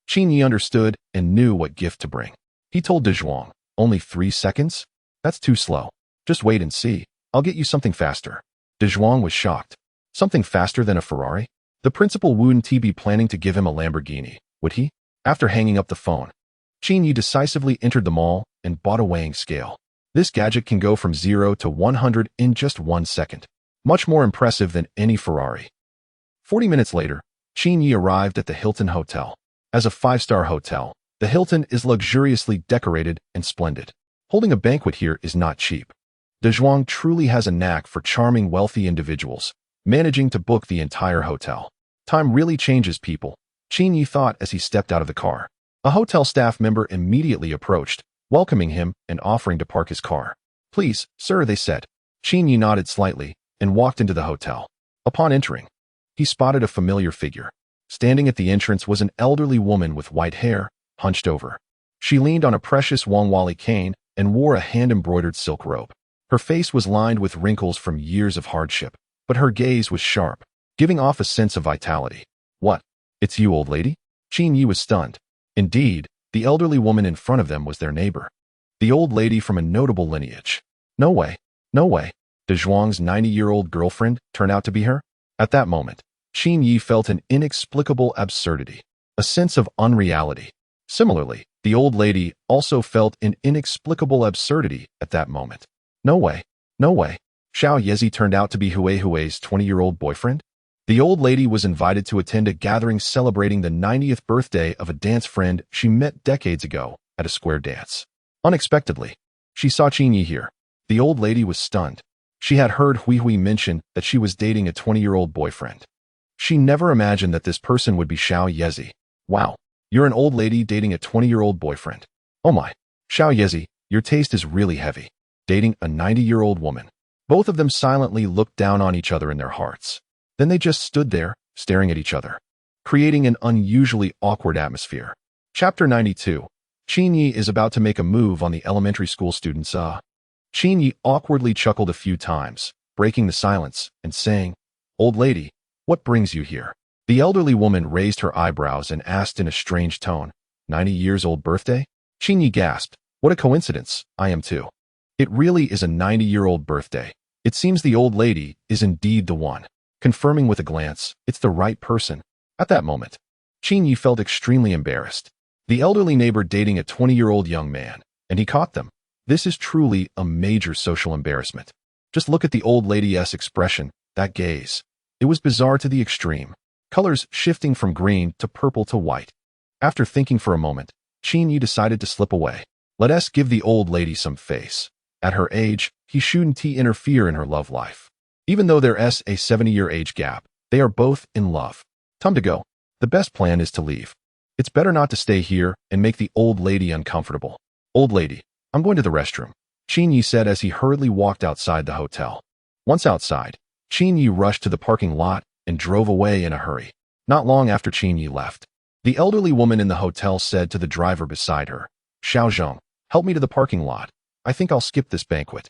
Qin Yi understood and knew what gift to bring. He told De Zhuang, only 3 seconds? That's too slow. Just wait and see. I'll get you something faster. De Zhuang was shocked. Something faster than a Ferrari? The principal wouldn't he be planning to give him a Lamborghini, would he? After hanging up the phone, Qin Yi decisively entered the mall and bought a weighing scale. This gadget can go from 0 to 100 in just 1 second. Much more impressive than any Ferrari. 40 minutes later, Qin Yi arrived at the Hilton Hotel. As a 5-star hotel, the Hilton is luxuriously decorated and splendid. Holding a banquet here is not cheap. De Zhuang truly has a knack for charming wealthy individuals, managing to book the entire hotel. Time really changes people, Qin Yi thought as he stepped out of the car. A hotel staff member immediately approached, welcoming him and offering to park his car. Please, sir, they said. Qin Yi nodded slightly and walked into the hotel. Upon entering, he spotted a familiar figure. Standing at the entrance was an elderly woman with white hair, hunched over. She leaned on a precious Wangwali cane and wore a hand-embroidered silk robe. Her face was lined with wrinkles from years of hardship, but her gaze was sharp, giving off a sense of vitality. What? It's you, old lady? Qin Yi was stunned. Indeed, the elderly woman in front of them was their neighbor. The old lady from a notable lineage. No way. No way. De Zhuang's 90-year-old girlfriend turned out to be her? At that moment, Qin Yi felt an inexplicable absurdity, a sense of unreality. Similarly, the old lady also felt an inexplicable absurdity at that moment. No way. No way. Xiao Yezi turned out to be Hui's 20-year-old boyfriend? The old lady was invited to attend a gathering celebrating the 90th birthday of a dance friend she met decades ago at a square dance. Unexpectedly, she saw Qin Yi here. The old lady was stunned. She had heard Hui mention that she was dating a 20-year-old boyfriend. She never imagined that this person would be Xiao Yezi. Wow, you're an old lady dating a 20-year-old boyfriend. Oh my, Xiao Yezi, your taste is really heavy. Dating a 90-year-old woman. Both of them silently looked down on each other in their hearts. Then they just stood there, staring at each other, creating an unusually awkward atmosphere. Chapter 92. Qin is about to make a move on the elementary school students. Qin awkwardly chuckled a few times, breaking the silence and saying, "Old lady, what brings you here?" The elderly woman raised her eyebrows and asked in a strange tone, 90 years old birthday? Qin gasped, "What a coincidence, I am too." It really is a 90-year-old birthday. It seems the old lady is indeed the one. Confirming with a glance, it's the right person. At that moment, Qin felt extremely embarrassed. The elderly neighbor dating a 20-year-old young man, and he caught them. This is truly a major social embarrassment. Just look at the old lady's expression, that gaze. It was bizarre to the extreme, colors shifting from green to purple to white. After thinking for a moment, Qin decided to slip away. Let us give the old lady some face. At her age, he shouldn't interfere in her love life. Even though there's a 70-year age gap, they are both in love. Time to go. The best plan is to leave. It's better not to stay here and make the old lady uncomfortable. Old lady, I'm going to the restroom, Qin said as he hurriedly walked outside the hotel. Once outside, Qin rushed to the parking lot and drove away in a hurry. Not long after Qin left, the elderly woman in the hotel said to the driver beside her, "Xiaozhong, help me to the parking lot. I think I'll skip this banquet."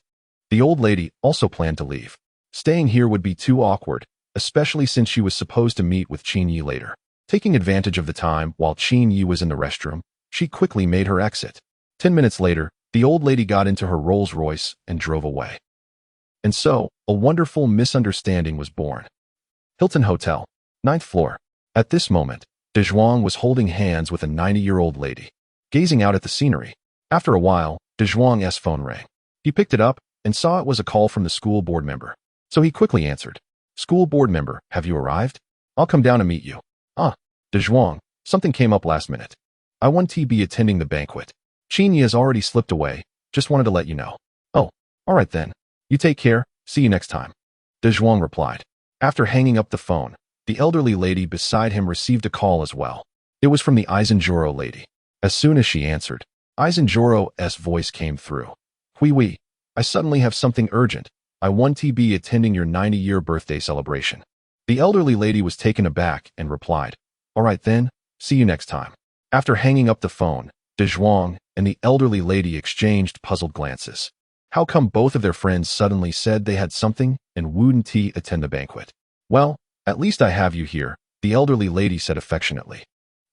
The old lady also planned to leave. Staying here would be too awkward, especially since she was supposed to meet with Qin later. Taking advantage of the time while Qin was in the restroom, she quickly made her exit. 10 minutes later, the old lady got into her Rolls-Royce and drove away. And so, a wonderful misunderstanding was born. Hilton Hotel, 9th floor. At this moment, De Zhuang was holding hands with a 90-year-old lady, gazing out at the scenery. After a while, De Zhuang's phone rang. He picked it up and saw it was a call from the school board member. So he quickly answered, "School board member, have you arrived? I'll come down to meet you." De Zhuang, something came up last minute. I won't be attending the banquet. Qin has already slipped away, just wanted to let you know. Oh, all right then. You take care, see you next time. De Zhuang replied. After hanging up the phone, the elderly lady beside him received a call as well. It was from the Aizenjuro lady. As soon as she answered, Aizenjuro's voice came through. "Hui, I suddenly have something urgent. I want to be attending your 90-year birthday celebration." The elderly lady was taken aback and replied, "All right then, see you next time." After hanging up the phone, De Zhuang and the elderly lady exchanged puzzled glances. How come both of their friends suddenly said they had something and wouldn't attend the banquet? "Well, at least I have you here," the elderly lady said affectionately.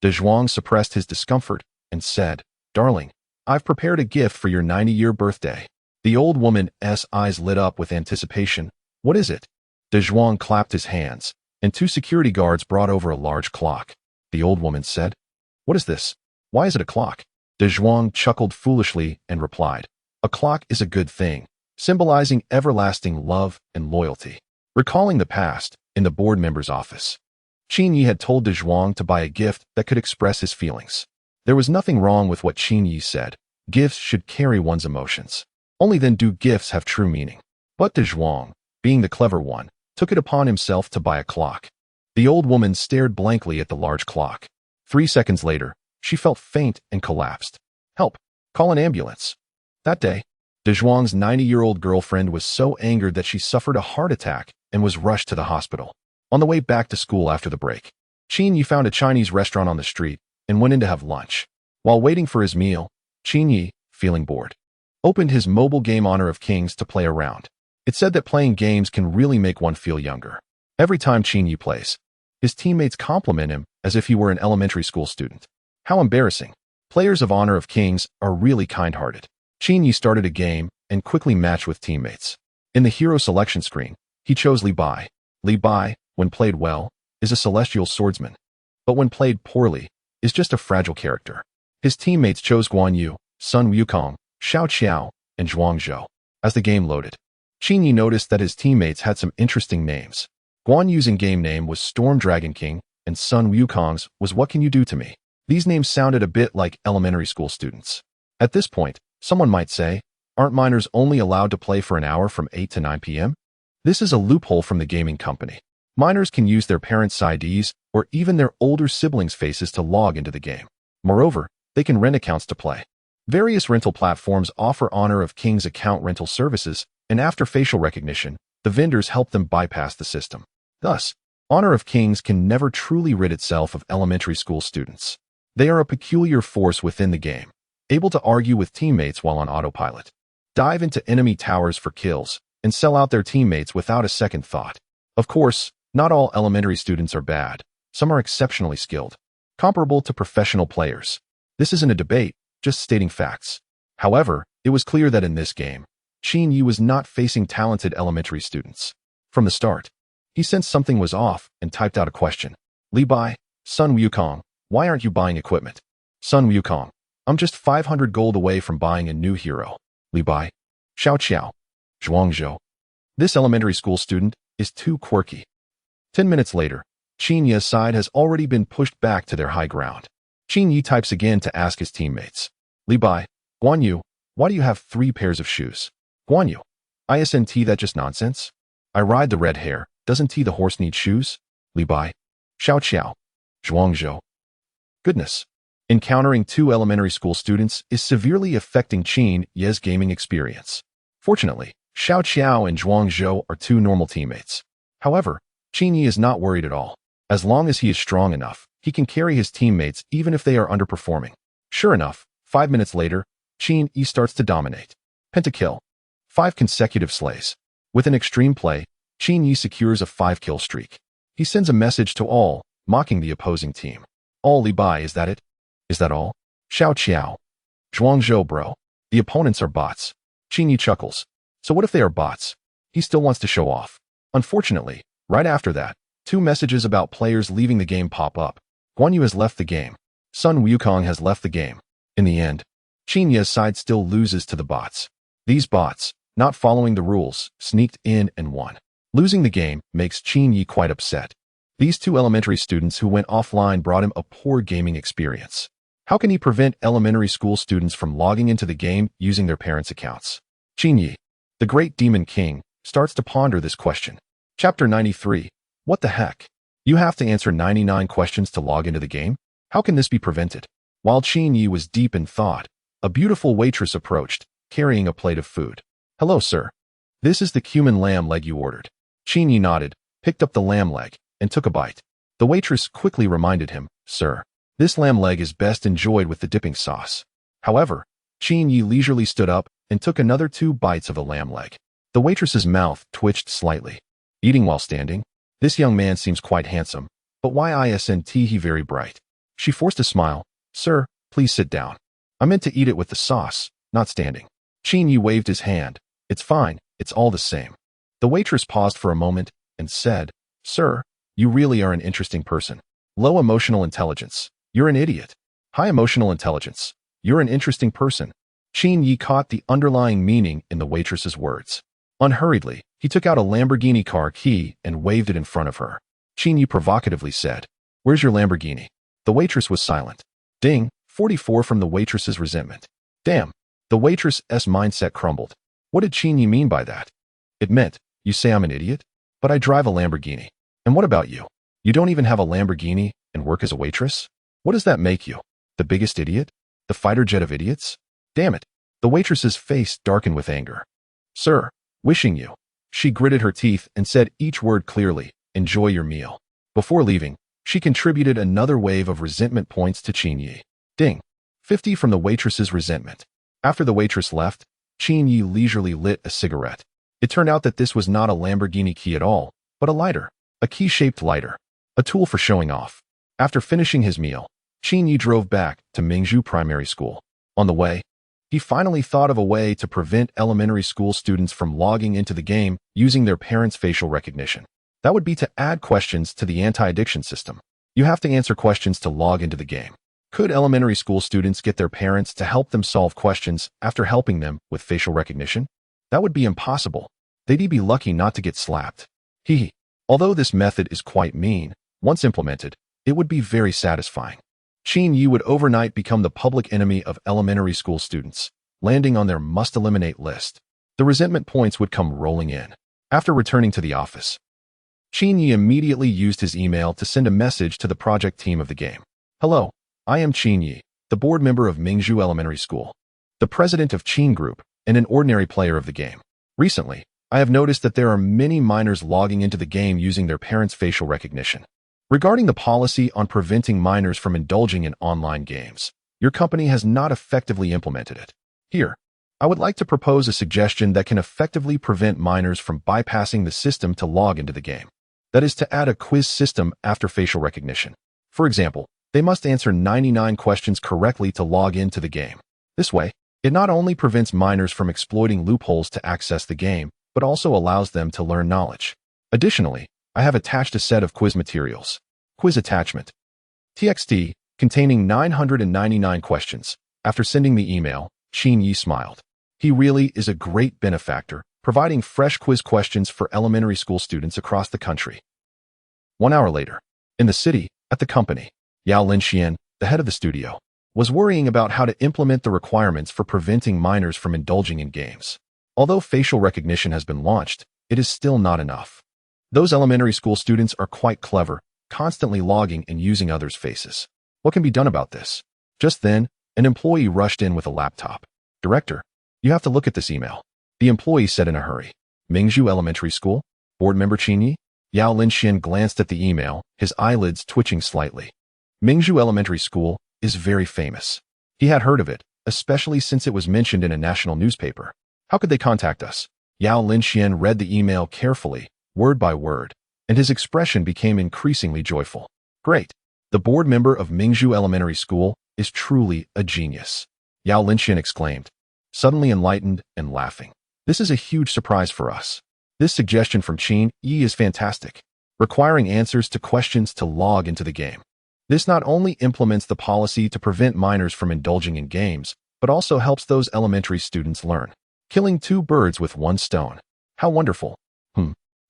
De Zhuang suppressed his discomfort and said, "Darling, I've prepared a gift for your 90-year birthday." The old woman's eyes lit up with anticipation. "What is it?" De Zhuang clapped his hands, and 2 security guards brought over a large clock. The old woman said, "What is this? Why is it a clock?" De Zhuang chuckled foolishly and replied, "A clock is a good thing, symbolizing everlasting love and loyalty." Recalling the past, in the board member's office, Qin had told De Zhuang to buy a gift that could express his feelings. There was nothing wrong with what Qin said. Gifts should carry one's emotions. Only then do gifts have true meaning. But De Zhuang, being the clever one, took it upon himself to buy a clock. The old woman stared blankly at the large clock. 3 seconds later, she felt faint and collapsed. "Help! Call an ambulance." That day, De Zhuang's 90-year-old girlfriend was so angered that she suffered a heart attack and was rushed to the hospital. On the way back to school after the break, Qin found a Chinese restaurant on the street and went in to have lunch. While waiting for his meal, Qin, feeling bored, opened his mobile game Honor of Kings to play around. It said that playing games can really make one feel younger. Every time Qin plays, his teammates compliment him as if he were an elementary school student. How embarrassing. Players of Honor of Kings are really kind-hearted. Qin started a game and quickly matched with teammates. In the hero selection screen, he chose Li Bai. Li Bai, when played well, is a celestial swordsman. But when played poorly, is just a fragile character. His teammates chose Guan Yu, Sun Wukong, Xiao Qiao, and Zhuang Zhou. As the game loaded, Qin noticed that his teammates had some interesting names. Guan Yu's in-game name was Storm Dragon King, and Sun Wukong's was What Can You Do to Me? These names sounded a bit like elementary school students. At this point, someone might say, aren't minors only allowed to play for an hour from 8 to 9 p.m.? This is a loophole from the gaming company. Minors can use their parents' IDs or even their older siblings' faces to log into the game. Moreover, they can rent accounts to play. Various rental platforms offer Honor of Kings account rental services, and after facial recognition, the vendors help them bypass the system. Thus, Honor of Kings can never truly rid itself of elementary school students. They are a peculiar force within the game, able to argue with teammates while on autopilot, dive into enemy towers for kills, and sell out their teammates without a second thought. Of course, not all elementary students are bad. Some are exceptionally skilled, comparable to professional players. This isn't a debate, just stating facts. However, it was clear that in this game, Qin Yi was not facing talented elementary students. From the start, he sensed something was off and typed out a question. Li Bai, Sun Wukong, why aren't you buying equipment? Sun Wukong, I'm just 500 gold away from buying a new hero. Li Bai, Xiao Qiao, Zhuangzhou. This elementary school student is too quirky. 10 minutes later, Qin Yi's side has already been pushed back to their high ground. Qin Yi types again to ask his teammates. Li Bai, Guan Yu, why do you have 3 pairs of shoes? Guan Yu, isn't that just nonsense? I ride the red hare, doesn't the horse need shoes? Li Bai, Xiao Qiao, Zhuangzhou. Goodness. Encountering 2 elementary school students is severely affecting Qin Yi's gaming experience. Fortunately, Xiao Qiao and Zhuangzhou are 2 normal teammates. However, Qin Yi is not worried at all. As long as he is strong enough, he can carry his teammates even if they are underperforming. Sure enough, 5 minutes later, Qin Yi starts to dominate. Pentakill. 5 consecutive slays. With an extreme play, Qin Yi secures a 5-kill streak. He sends a message to all, mocking the opposing team. All Li Bai, is that it? Is that all? Xiao Qiao. Zhuangzhou, bro. The opponents are bots. Qin Yi chuckles. So what if they are bots? He still wants to show off. Unfortunately, right after that, 2 messages about players leaving the game pop up. Guan Yu has left the game. Sun Wukong has left the game. In the end, Qin Yi's side still loses to the bots. These bots, not following the rules, sneaked in and won. Losing the game makes Qin Yi quite upset. These 2 elementary students who went offline brought him a poor gaming experience. How can he prevent elementary school students from logging into the game using their parents' accounts? Qin Yi, the great demon king, starts to ponder this question. Chapter 93. What the heck? You have to answer 99 questions to log into the game? How can this be prevented? While Qin Yi was deep in thought, a beautiful waitress approached, carrying a plate of food. Hello, sir. This is the cumin lamb leg you ordered. Qin Yi nodded, picked up the lamb leg, and took a bite. The waitress quickly reminded him, Sir, this lamb leg is best enjoyed with the dipping sauce. However, Qin Yi leisurely stood up and took another 2 bites of the lamb leg. The waitress's mouth twitched slightly. Eating while standing? This young man seems quite handsome, but why isn't he very bright? She forced a smile. Sir, please sit down. I meant to eat it with the sauce, not standing. Qin Yi waved his hand. It's fine, it's all the same. The waitress paused for a moment and said, Sir, you really are an interesting person. Low emotional intelligence. You're an idiot. High emotional intelligence. You're an interesting person. Qin Yi caught the underlying meaning in the waitress's words. Unhurriedly, he took out a Lamborghini car key and waved it in front of her. Qin Yi provocatively said, Where's your Lamborghini? The waitress was silent. Ding, 44 from the waitress's resentment. Damn, the waitress's mindset crumbled. What did Qin Yi mean by that? It meant, you say I'm an idiot? But I drive a Lamborghini. And what about you? You don't even have a Lamborghini and work as a waitress? What does that make you? The biggest idiot? The fighter jet of idiots? Damn it. The waitress's face darkened with anger. Sir, wishing you. She gritted her teeth and said each word clearly, enjoy your meal. Before leaving, she contributed another wave of resentment points to Qin Yi. Ding. 50 from the waitress's resentment. After the waitress left, Qin Yi leisurely lit a cigarette. It turned out that this was not a Lamborghini key at all, but a lighter. A key-shaped lighter. A tool for showing off. After finishing his meal, Qin Yi drove back to Mingzhu Primary School. On the way, he finally thought of a way to prevent elementary school students from logging into the game using their parents' facial recognition. That would be to add questions to the anti-addiction system. You have to answer questions to log into the game. Could elementary school students get their parents to help them solve questions after helping them with facial recognition? That would be impossible. They'd be lucky not to get slapped. Hee. Although this method is quite mean, once implemented, it would be very satisfying. Qin Yi would overnight become the public enemy of elementary school students, landing on their must-eliminate list. The resentment points would come rolling in. After returning to the office, Qin Yi immediately used his email to send a message to the project team of the game. Hello, I am Qin Yi, the board member of Mingzhu Elementary School, the president of Qin Group, and an ordinary player of the game. Recently, I have noticed that there are many minors logging into the game using their parents' facial recognition. Regarding the policy on preventing minors from indulging in online games, your company has not effectively implemented it. Here, I would like to propose a suggestion that can effectively prevent minors from bypassing the system to log into the game. That is to add a quiz system after facial recognition. For example, they must answer 99 questions correctly to log into the game. This way, it not only prevents minors from exploiting loopholes to access the game, but also allows them to learn knowledge. Additionally, I have attached a set of quiz materials. Quiz attachment. TXT, containing 999 questions. After sending the email, Qin Yi smiled. He really is a great benefactor, providing fresh quiz questions for elementary school students across the country. 1 hour later, in the city, at the company, Yao Linxian, the head of the studio, was worrying about how to implement the requirements for preventing minors from indulging in games. Although facial recognition has been launched, it is still not enough. Those elementary school students are quite clever, constantly logging and using others' faces. What can be done about this? Just then, an employee rushed in with a laptop. Director, you have to look at this email. The employee said in a hurry. Mingzhu Elementary School? Board member Qin Yi? Yao Linxian glanced at the email, his eyelids twitching slightly. Mingzhu Elementary School is very famous. He had heard of it, especially since it was mentioned in a national newspaper. How could they contact us? Yao Linxian read the email carefully, word by word, and his expression became increasingly joyful. Great. The board member of Mingzhu Elementary School is truly a genius. Yao Linxian exclaimed, suddenly enlightened and laughing. This is a huge surprise for us. This suggestion from Qin Yi is fantastic, requiring answers to questions to log into the game. This not only implements the policy to prevent minors from indulging in games, but also helps those elementary students learn. Killing 2 birds with 1 stone. How wonderful.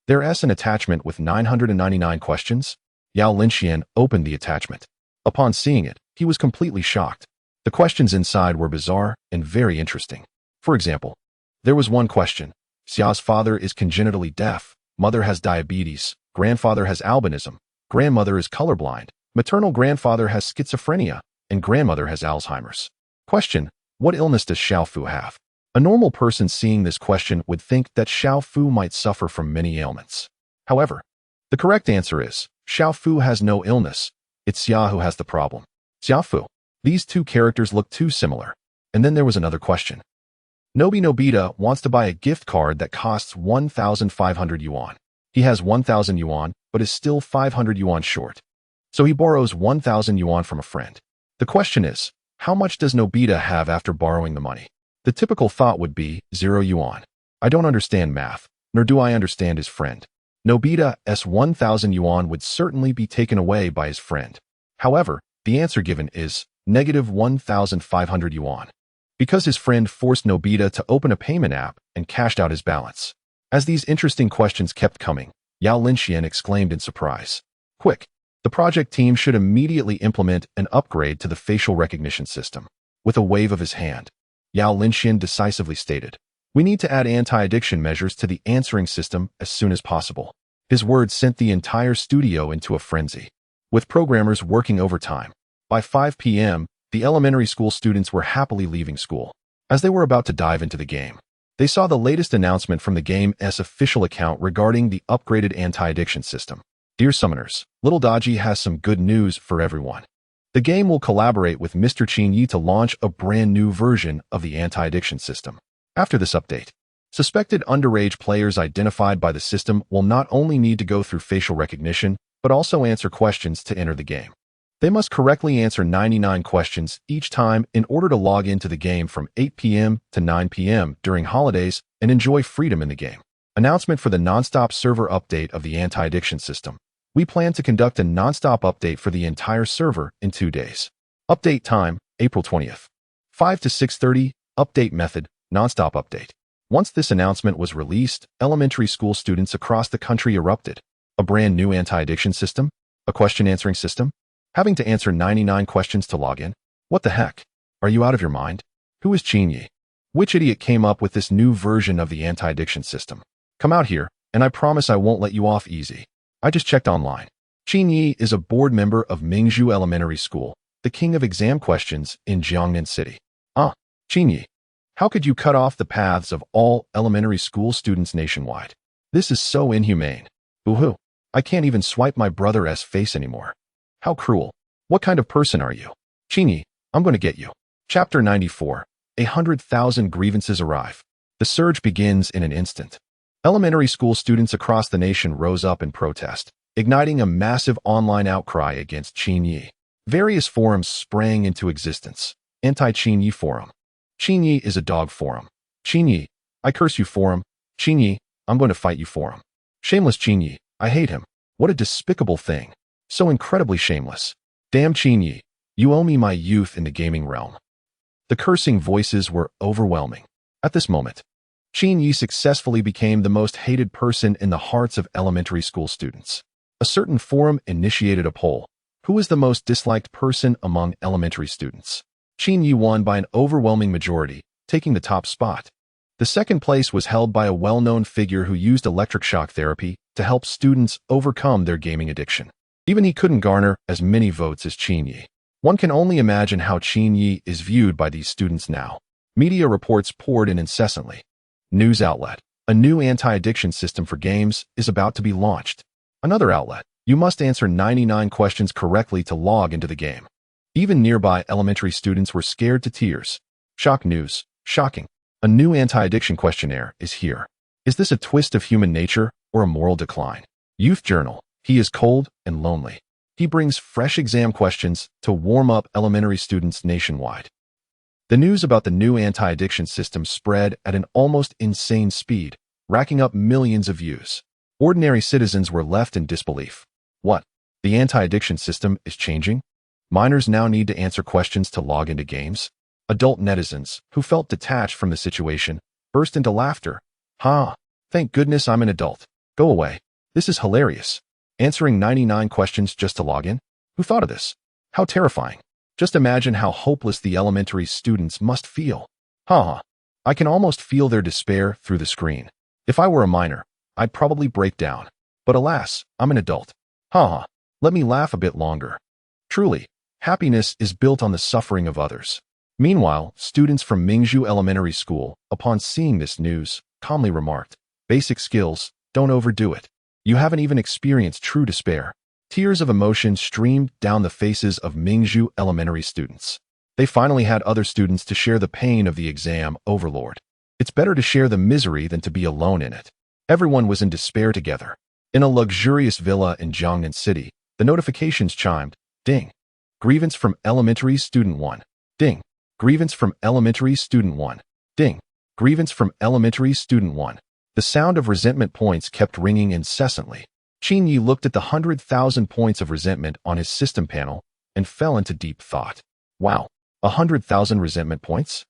There's an attachment with 999 questions? Yao Linxian opened the attachment. Upon seeing it, he was completely shocked. The questions inside were bizarre and very interesting. For example, there was one question. Xiao's father is congenitally deaf, mother has diabetes, grandfather has albinism, grandmother is colorblind, maternal grandfather has schizophrenia, and grandmother has Alzheimer's. Question, what illness does Xiao Fu have? A normal person seeing this question would think that Xiao Fu might suffer from many ailments. However, the correct answer is, Xiao Fu has no illness. It's Xia who has the problem. Xiao Fu. These 2 characters look too similar. And then there was another question. Nobita wants to buy a gift card that costs 1,500 yuan. He has 1,000 yuan, but is still 500 yuan short. So he borrows 1,000 yuan from a friend. The question is, how much does Nobita have after borrowing the money? The typical thought would be 0 yuan. I don't understand math, nor do I understand his friend. Nobita's 1,000 yuan would certainly be taken away by his friend. However, the answer given is negative 1,500 yuan. Because his friend forced Nobita to open a payment app and cashed out his balance. As these interesting questions kept coming, Yao Linxian exclaimed in surprise. Quick! The project team should immediately implement an upgrade to the facial recognition system. With a wave of his hand, Yao Linxian decisively stated, we need to add anti-addiction measures to the answering system as soon as possible. His words sent the entire studio into a frenzy. With programmers working overtime, by 5 p.m., the elementary school students were happily leaving school. As they were about to dive into the game, they saw the latest announcement from the game's official account regarding the upgraded anti-addiction system. Dear Summoners, Little Dodgy has some good news for everyone. The game will collaborate with Mr. Qin Yi to launch a brand new version of the anti-addiction system. After this update, suspected underage players identified by the system will not only need to go through facial recognition, but also answer questions to enter the game. They must correctly answer 99 questions each time in order to log into the game from 8 p.m. to 9 p.m. during holidays and enjoy freedom in the game. Announcement for the non-stop server update of the anti-addiction system. We plan to conduct a non-stop update for the entire server in 2 days. Update time, April 20th. 5 to 6:30, update method, non-stop update. Once this announcement was released, elementary school students across the country erupted. A brand new anti-addiction system? A question-answering system? Having to answer 99 questions to log in? What the heck? Are you out of your mind? Who is Qin Yi? Which idiot came up with this new version of the anti-addiction system? Come out here, and I promise I won't let you off easy. I just checked online. Qin Yi is a board member of Mingzhu Elementary School, the king of exam questions in Jiangnan City. Ah, Qin Yi. How could you cut off the paths of all elementary school students nationwide? This is so inhumane. Boo-hoo. I can't even swipe my brother's face anymore. How cruel. What kind of person are you? Chingy, I'm going to get you. Chapter 94. 100,000 grievances arrive. The surge begins in an instant. Elementary school students across the nation rose up in protest, igniting a massive online outcry against Chingy. Various forums sprang into existence. Anti-Chingy forum. Chingy is a dog forum. Chingy, I curse you forum. Chingy, I'm going to fight you forum. Shameless Chingy, I hate him. What a despicable thing. So incredibly shameless. Damn Chingy, you owe me my youth in the gaming realm. The cursing voices were overwhelming. At this moment, Chingy successfully became the most hated person in the hearts of elementary school students. A certain forum initiated a poll. Who was the most disliked person among elementary students? Chingy won by an overwhelming majority, taking the top spot. The second place was held by a well-known figure who used electric shock therapy to help students overcome their gaming addiction. Even he couldn't garner as many votes as Chingy. One can only imagine how Chingy is viewed by these students now. Media reports poured in incessantly. News outlet. A new anti-addiction system for games is about to be launched. Another outlet. You must answer 99 questions correctly to log into the game. Even nearby elementary students were scared to tears. Shock news. Shocking. A new anti-addiction questionnaire is here. Is this a twist of human nature or a moral decline? Youth Journal. He is cold and lonely. He brings fresh exam questions to warm up elementary students nationwide. The news about the new anti-addiction system spread at an almost insane speed, racking up millions of views. Ordinary citizens were left in disbelief. What? The anti-addiction system is changing? Minors now need to answer questions to log into games? Adult netizens, who felt detached from the situation, burst into laughter. Ha! Thank goodness I'm an adult. Go away. This is hilarious. Answering 99 questions just to log in? Who thought of this? How terrifying. Just imagine how hopeless the elementary students must feel. Ha! I can almost feel their despair through the screen. If I were a minor, I'd probably break down. But alas, I'm an adult. Ha! Let me laugh a bit longer. Truly, happiness is built on the suffering of others. Meanwhile, students from Mingzhu Elementary School, upon seeing this news, calmly remarked, "Basic skills, don't overdo it. You haven't even experienced true despair." Tears of emotion streamed down the faces of Mingzhu Elementary students. They finally had other students to share the pain of the exam overlord. It's better to share the misery than to be alone in it. Everyone was in despair together. In a luxurious villa in Jiangnan City, the notifications chimed. Ding. Grievance from elementary student 1. Ding. Grievance from elementary student 1. Ding. Grievance from elementary student 1. The sound of resentment points kept ringing incessantly. Chingy looked at the 100,000 points of resentment on his system panel and fell into deep thought. Wow, 100,000 resentment points?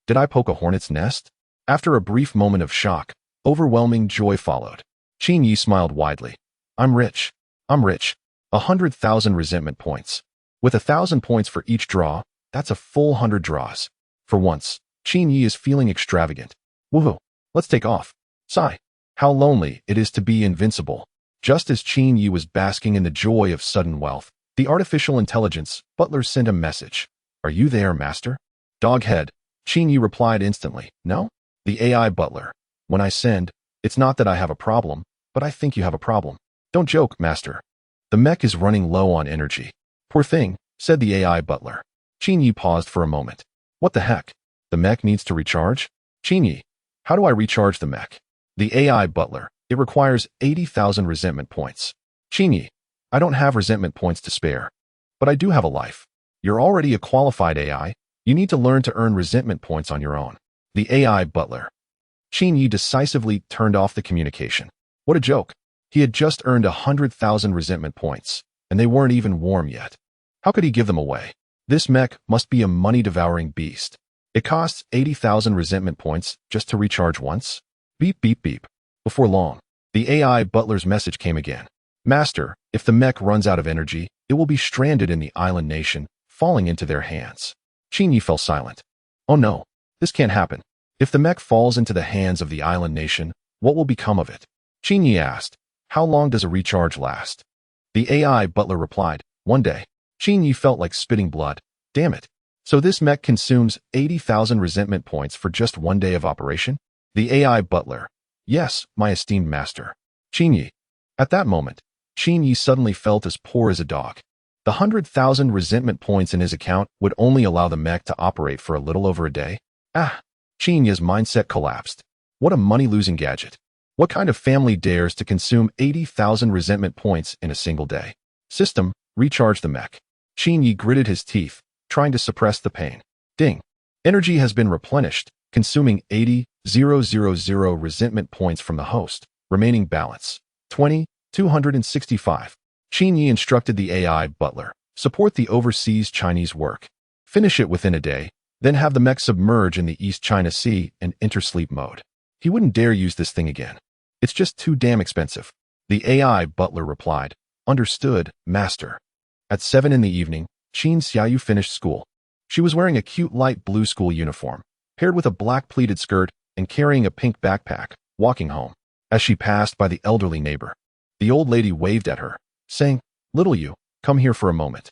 Did I poke a hornet's nest? After a brief moment of shock, overwhelming joy followed. Chingy smiled widely. I'm rich. 100,000 resentment points. With 1,000 points for each draw, that's a full 100 draws. For once, Chingy is feeling extravagant. Woohoo, let's take off. Sigh. How lonely it is to be invincible. Just as Chingy was basking in the joy of sudden wealth, the artificial intelligence butler sent a message. Are you there, master? Doghead. Chingy replied instantly. No? The AI butler. When I send, it's not that I have a problem, but I think you have a problem. Don't joke, master. The mech is running low on energy. Poor thing, said the AI butler. Chingy paused for a moment. What the heck? The mech needs to recharge? Chingy, how do I recharge the mech? The AI butler. It requires 80,000 resentment points. Chingy, I don't have resentment points to spare. But I do have a life. You're already a qualified AI. You need to learn to earn resentment points on your own. The AI butler. Chingy decisively turned off the communication. What a joke. He had just earned 100,000 resentment points, and they weren't even warm yet. How could he give them away? This mech must be a money-devouring beast. It costs 80,000 resentment points just to recharge once? Beep, beep, beep. Before long, the AI butler's message came again. Master, if the mech runs out of energy, it will be stranded in the island nation, falling into their hands. Chingy fell silent. Oh no, this can't happen. If the mech falls into the hands of the island nation, what will become of it? Chingy asked. How long does a recharge last? The AI butler replied. 1 day. Chingy felt like spitting blood. Damn it. So this mech consumes 80,000 resentment points for just one day of operation? The AI butler. Yes, my esteemed master. Qin Yi. At that moment, Qin Yi suddenly felt as poor as a dog. The 100,000 resentment points in his account would only allow the mech to operate for a little over a day. Qin Yi's mindset collapsed. What a money-losing gadget. What kind of family dares to consume 80,000 resentment points in a single day? System, recharge the mech. Qin Yi gritted his teeth, trying to suppress the pain. Ding. Energy has been replenished, consuming 80,000 resentment points from the host. Remaining balance, 20,265. Qin Yi instructed the AI butler, support the overseas Chinese work. Finish it within a day, then have the mech submerge in the East China Sea and enter sleep mode. He wouldn't dare use this thing again. It's just too damn expensive. The AI butler replied, understood, master. At 7 in the evening, Qin Xiaoyu finished school. She was wearing a cute light blue school uniform, paired with a black pleated skirt and carrying a pink backpack, walking home. As she passed by the elderly neighbor, the old lady waved at her, saying, little you, come here for a moment.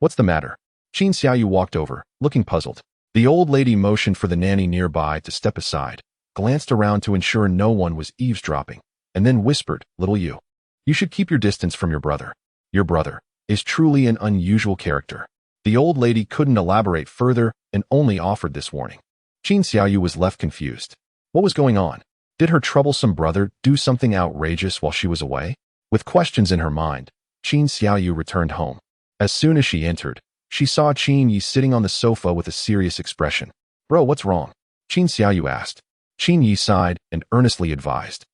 What's the matter? Qin Xiaoyu walked over, looking puzzled. The old lady motioned for the nanny nearby to step aside, glanced around to ensure no one was eavesdropping, and then whispered, little you. You should keep your distance from your brother. Your brother is truly an unusual character. The old lady couldn't elaborate further and only offered this warning. Qin Xiaoyu was left confused. What was going on? Did her troublesome brother do something outrageous while she was away? With questions in her mind, Qin Xiaoyu returned home. As soon as she entered, she saw Qin Yi sitting on the sofa with a serious expression. Bro, what's wrong? Qin Xiaoyu asked. Qin Yi sighed and earnestly advised.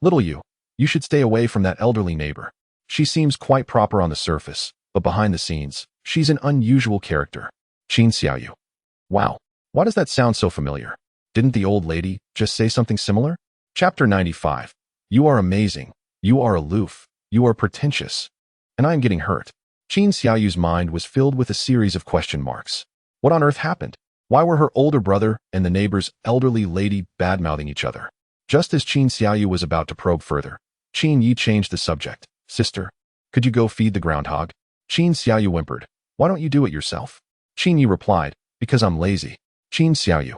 Little you should stay away from that elderly neighbor. She seems quite proper on the surface, but behind the scenes, she's an unusual character. Qin Xiaoyu. Wow, why does that sound so familiar? Didn't the old lady just say something similar? Chapter 95. You are amazing. You are aloof. You are pretentious. And I am getting hurt. Qin Xiaoyu's mind was filled with a series of question marks. What on earth happened? Why were her older brother and the neighbor's elderly lady bad-mouthing each other? Just as Qin Xiaoyu was about to probe further, Qin Yi changed the subject. Sister, could you go feed the groundhog? Qin Xiaoyu whimpered. Why don't you do it yourself? Qin Yi replied, because I'm lazy. Qin Xiaoyu.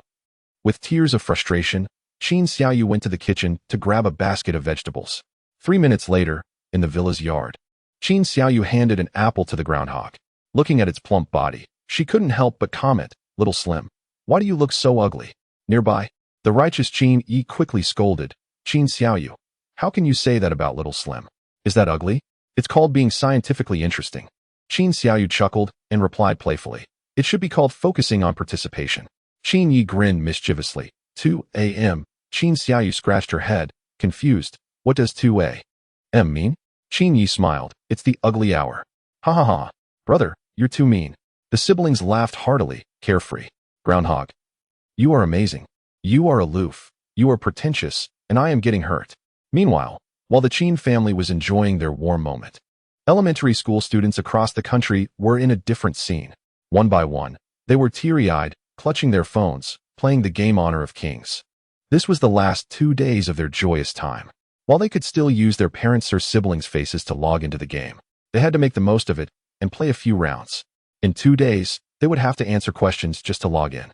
With tears of frustration, Qin Xiaoyu went to the kitchen to grab a basket of vegetables. 3 minutes later, in the villa's yard, Qin Xiaoyu handed an apple to the groundhog. Looking at its plump body, she couldn't help but comment, Little Slim, why do you look so ugly? Nearby, the righteous Qin Yi quickly scolded, Qin Xiaoyu, how can you say that about Little Slim? Is that ugly? It's called being scientifically interesting. Qin Xiaoyu chuckled and replied playfully, it should be called focusing on participation. Qin Yi grinned mischievously. 2 a.m. Qin Xiaoyu scratched her head, confused. What does 2 a.m. mean? Qin Yi smiled. It's the ugly hour. Ha ha ha. Brother, you're too mean. The siblings laughed heartily, carefree. Groundhog. You are amazing. You are aloof. You are pretentious, and I am getting hurt. Meanwhile, while the Qin family was enjoying their warm moment, elementary school students across the country were in a different scene. One by one, they were teary-eyed, clutching their phones, playing the game Honor of Kings. This was the last 2 days of their joyous time. While they could still use their parents' or siblings' faces to log into the game, they had to make the most of it and play a few rounds. In 2 days, they would have to answer questions just to log in.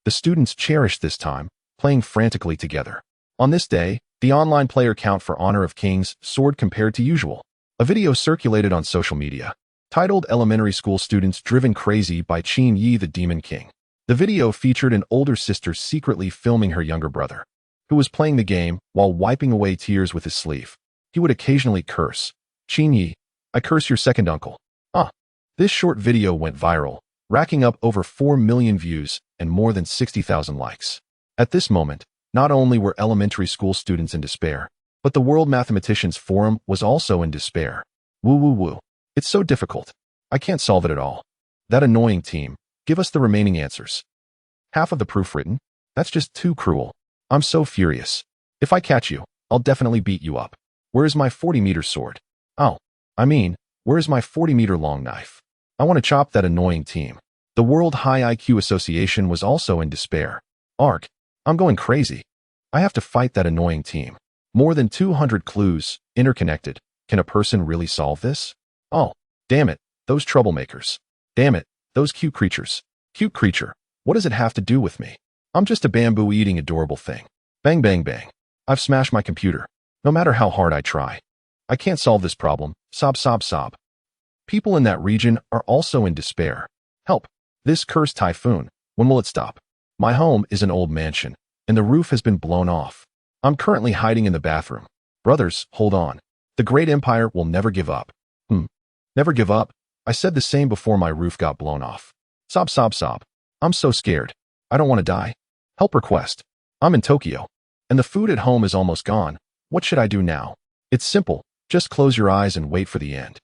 The students cherished this time, playing frantically together. On this day, the online player count for Honor of Kings soared compared to usual. A video circulated on social media, titled Elementary School Students Driven Crazy by Qin Yi the Demon King. The video featured an older sister secretly filming her younger brother, who was playing the game while wiping away tears with his sleeve. He would occasionally curse. Qin Yi, I curse your second uncle. This short video went viral, racking up over 4 million views and more than 60,000 likes. At this moment, not only were elementary school students in despair, but the World Mathematicians Forum was also in despair. Woo woo woo. It's so difficult. I can't solve it at all. That annoying team. Give us the remaining answers. Half of the proof written? That's just too cruel. I'm so furious. If I catch you, I'll definitely beat you up. Where is my 40-meter sword? Where is my 40-meter long knife? I want to chop that annoying team. The World High IQ Association was also in despair. Ark, I'm going crazy. I have to fight that annoying team. More than 200 clues, interconnected. Can a person really solve this? Oh, damn it, those troublemakers. Damn it, those cute creatures. Cute creature. What does it have to do with me? I'm just a bamboo-eating adorable thing. Bang, bang, bang. I've smashed my computer. No matter how hard I try. I can't solve this problem. Sob, sob, sob. People in that region are also in despair. Help. This cursed typhoon. When will it stop? My home is an old mansion, and the roof has been blown off. I'm currently hiding in the bathroom. Brothers, hold on. The great empire will never give up. Never give up? I said the same before my roof got blown off. Sob, sob, sob. I'm so scared. I don't want to die. Help request. I'm in Tokyo, and the food at home is almost gone. What should I do now? It's simple. Just close your eyes and wait for the end.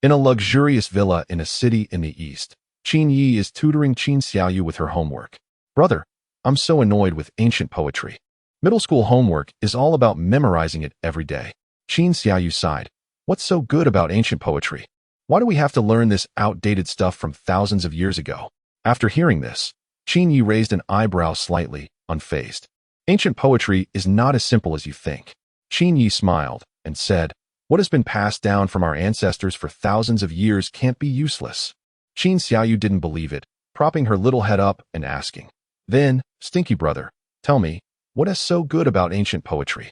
In a luxurious villa in a city in the east, Qin Yi is tutoring Qin Xiaoyu with her homework. Brother, I'm so annoyed with ancient poetry. Middle school homework is all about memorizing it every day. Qin Xiaoyu sighed. What's so good about ancient poetry? Why do we have to learn this outdated stuff from thousands of years ago? After hearing this, Qin Yi raised an eyebrow slightly, unfazed. Ancient poetry is not as simple as you think. Qin Yi smiled and said, what has been passed down from our ancestors for thousands of years can't be useless. Qin Xiaoyu didn't believe it, propping her little head up and asking, then, stinky brother, tell me, what is so good about ancient poetry?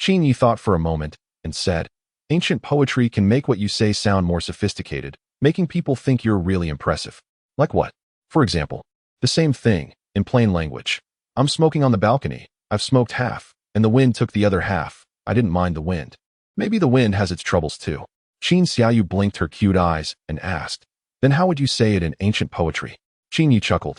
Qin Yi thought for a moment and said, ancient poetry can make what you say sound more sophisticated, making people think you're really impressive. Like what? For example, the same thing, in plain language. I'm smoking on the balcony. I've smoked half, and the wind took the other half. I didn't mind the wind. Maybe the wind has its troubles too. Qin Xiaoyu blinked her cute eyes and asked, then how would you say it in ancient poetry? Qin Yi chuckled,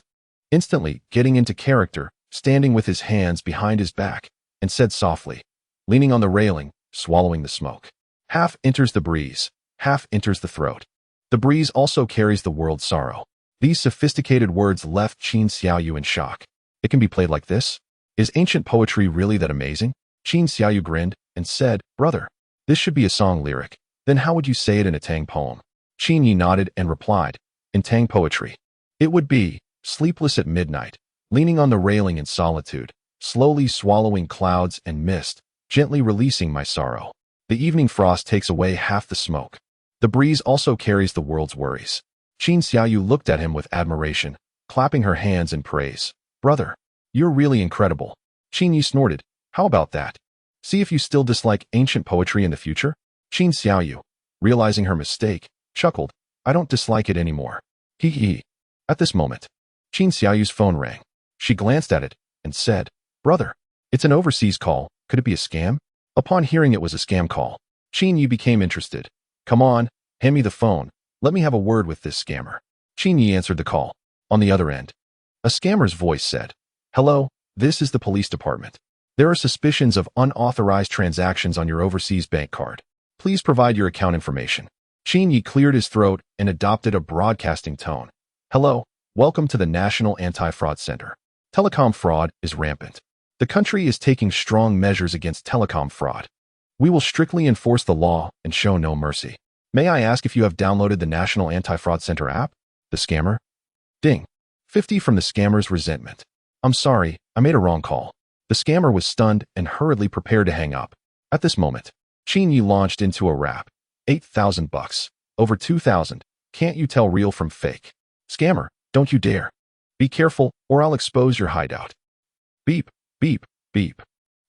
instantly getting into character, standing with his hands behind his back, and said softly, leaning on the railing, swallowing the smoke. Half enters the breeze, half enters the throat. The breeze also carries the world's sorrow. These sophisticated words left Qin Xiaoyu in shock. It can be played like this? Is ancient poetry really that amazing? Qin Xiaoyu grinned and said, brother, this should be a song lyric. Then how would you say it in a Tang poem? Qin Yi nodded and replied, in Tang poetry, it would be, sleepless at midnight, leaning on the railing in solitude, slowly swallowing clouds and mist, gently releasing my sorrow. The evening frost takes away half the smoke. The breeze also carries the world's worries. Qin Xiaoyu looked at him with admiration, clapping her hands in praise. Brother, you're really incredible. Qin Yi snorted. How about that? See if you still dislike ancient poetry in the future? Qin Xiaoyu, realizing her mistake, chuckled. I don't dislike it anymore. Hee hee. At this moment, Qin Xiaoyu's phone rang. She glanced at it and said, brother, it's an overseas call. Could it be a scam? Upon hearing it was a scam call, Qin Yi became interested. Come on, hand me the phone. Let me have a word with this scammer. Qin Yi answered the call. On the other end, a scammer's voice said, hello, this is the police department. There are suspicions of unauthorized transactions on your overseas bank card. Please provide your account information. Qin Yi cleared his throat and adopted a broadcasting tone. Hello, welcome to the National Anti-Fraud Center. Telecom fraud is rampant. The country is taking strong measures against telecom fraud. We will strictly enforce the law and show no mercy. May I ask if you have downloaded the National Anti-Fraud Center app? The scammer. Ding. 50 from the scammer's resentment. I'm sorry, I made a wrong call. The scammer was stunned and hurriedly prepared to hang up. At this moment, Qin Yi launched into a rap. 8,000 bucks. Over 2,000. Can't you tell real from fake? Scammer, don't you dare. Be careful or I'll expose your hideout. Beep, beep, beep.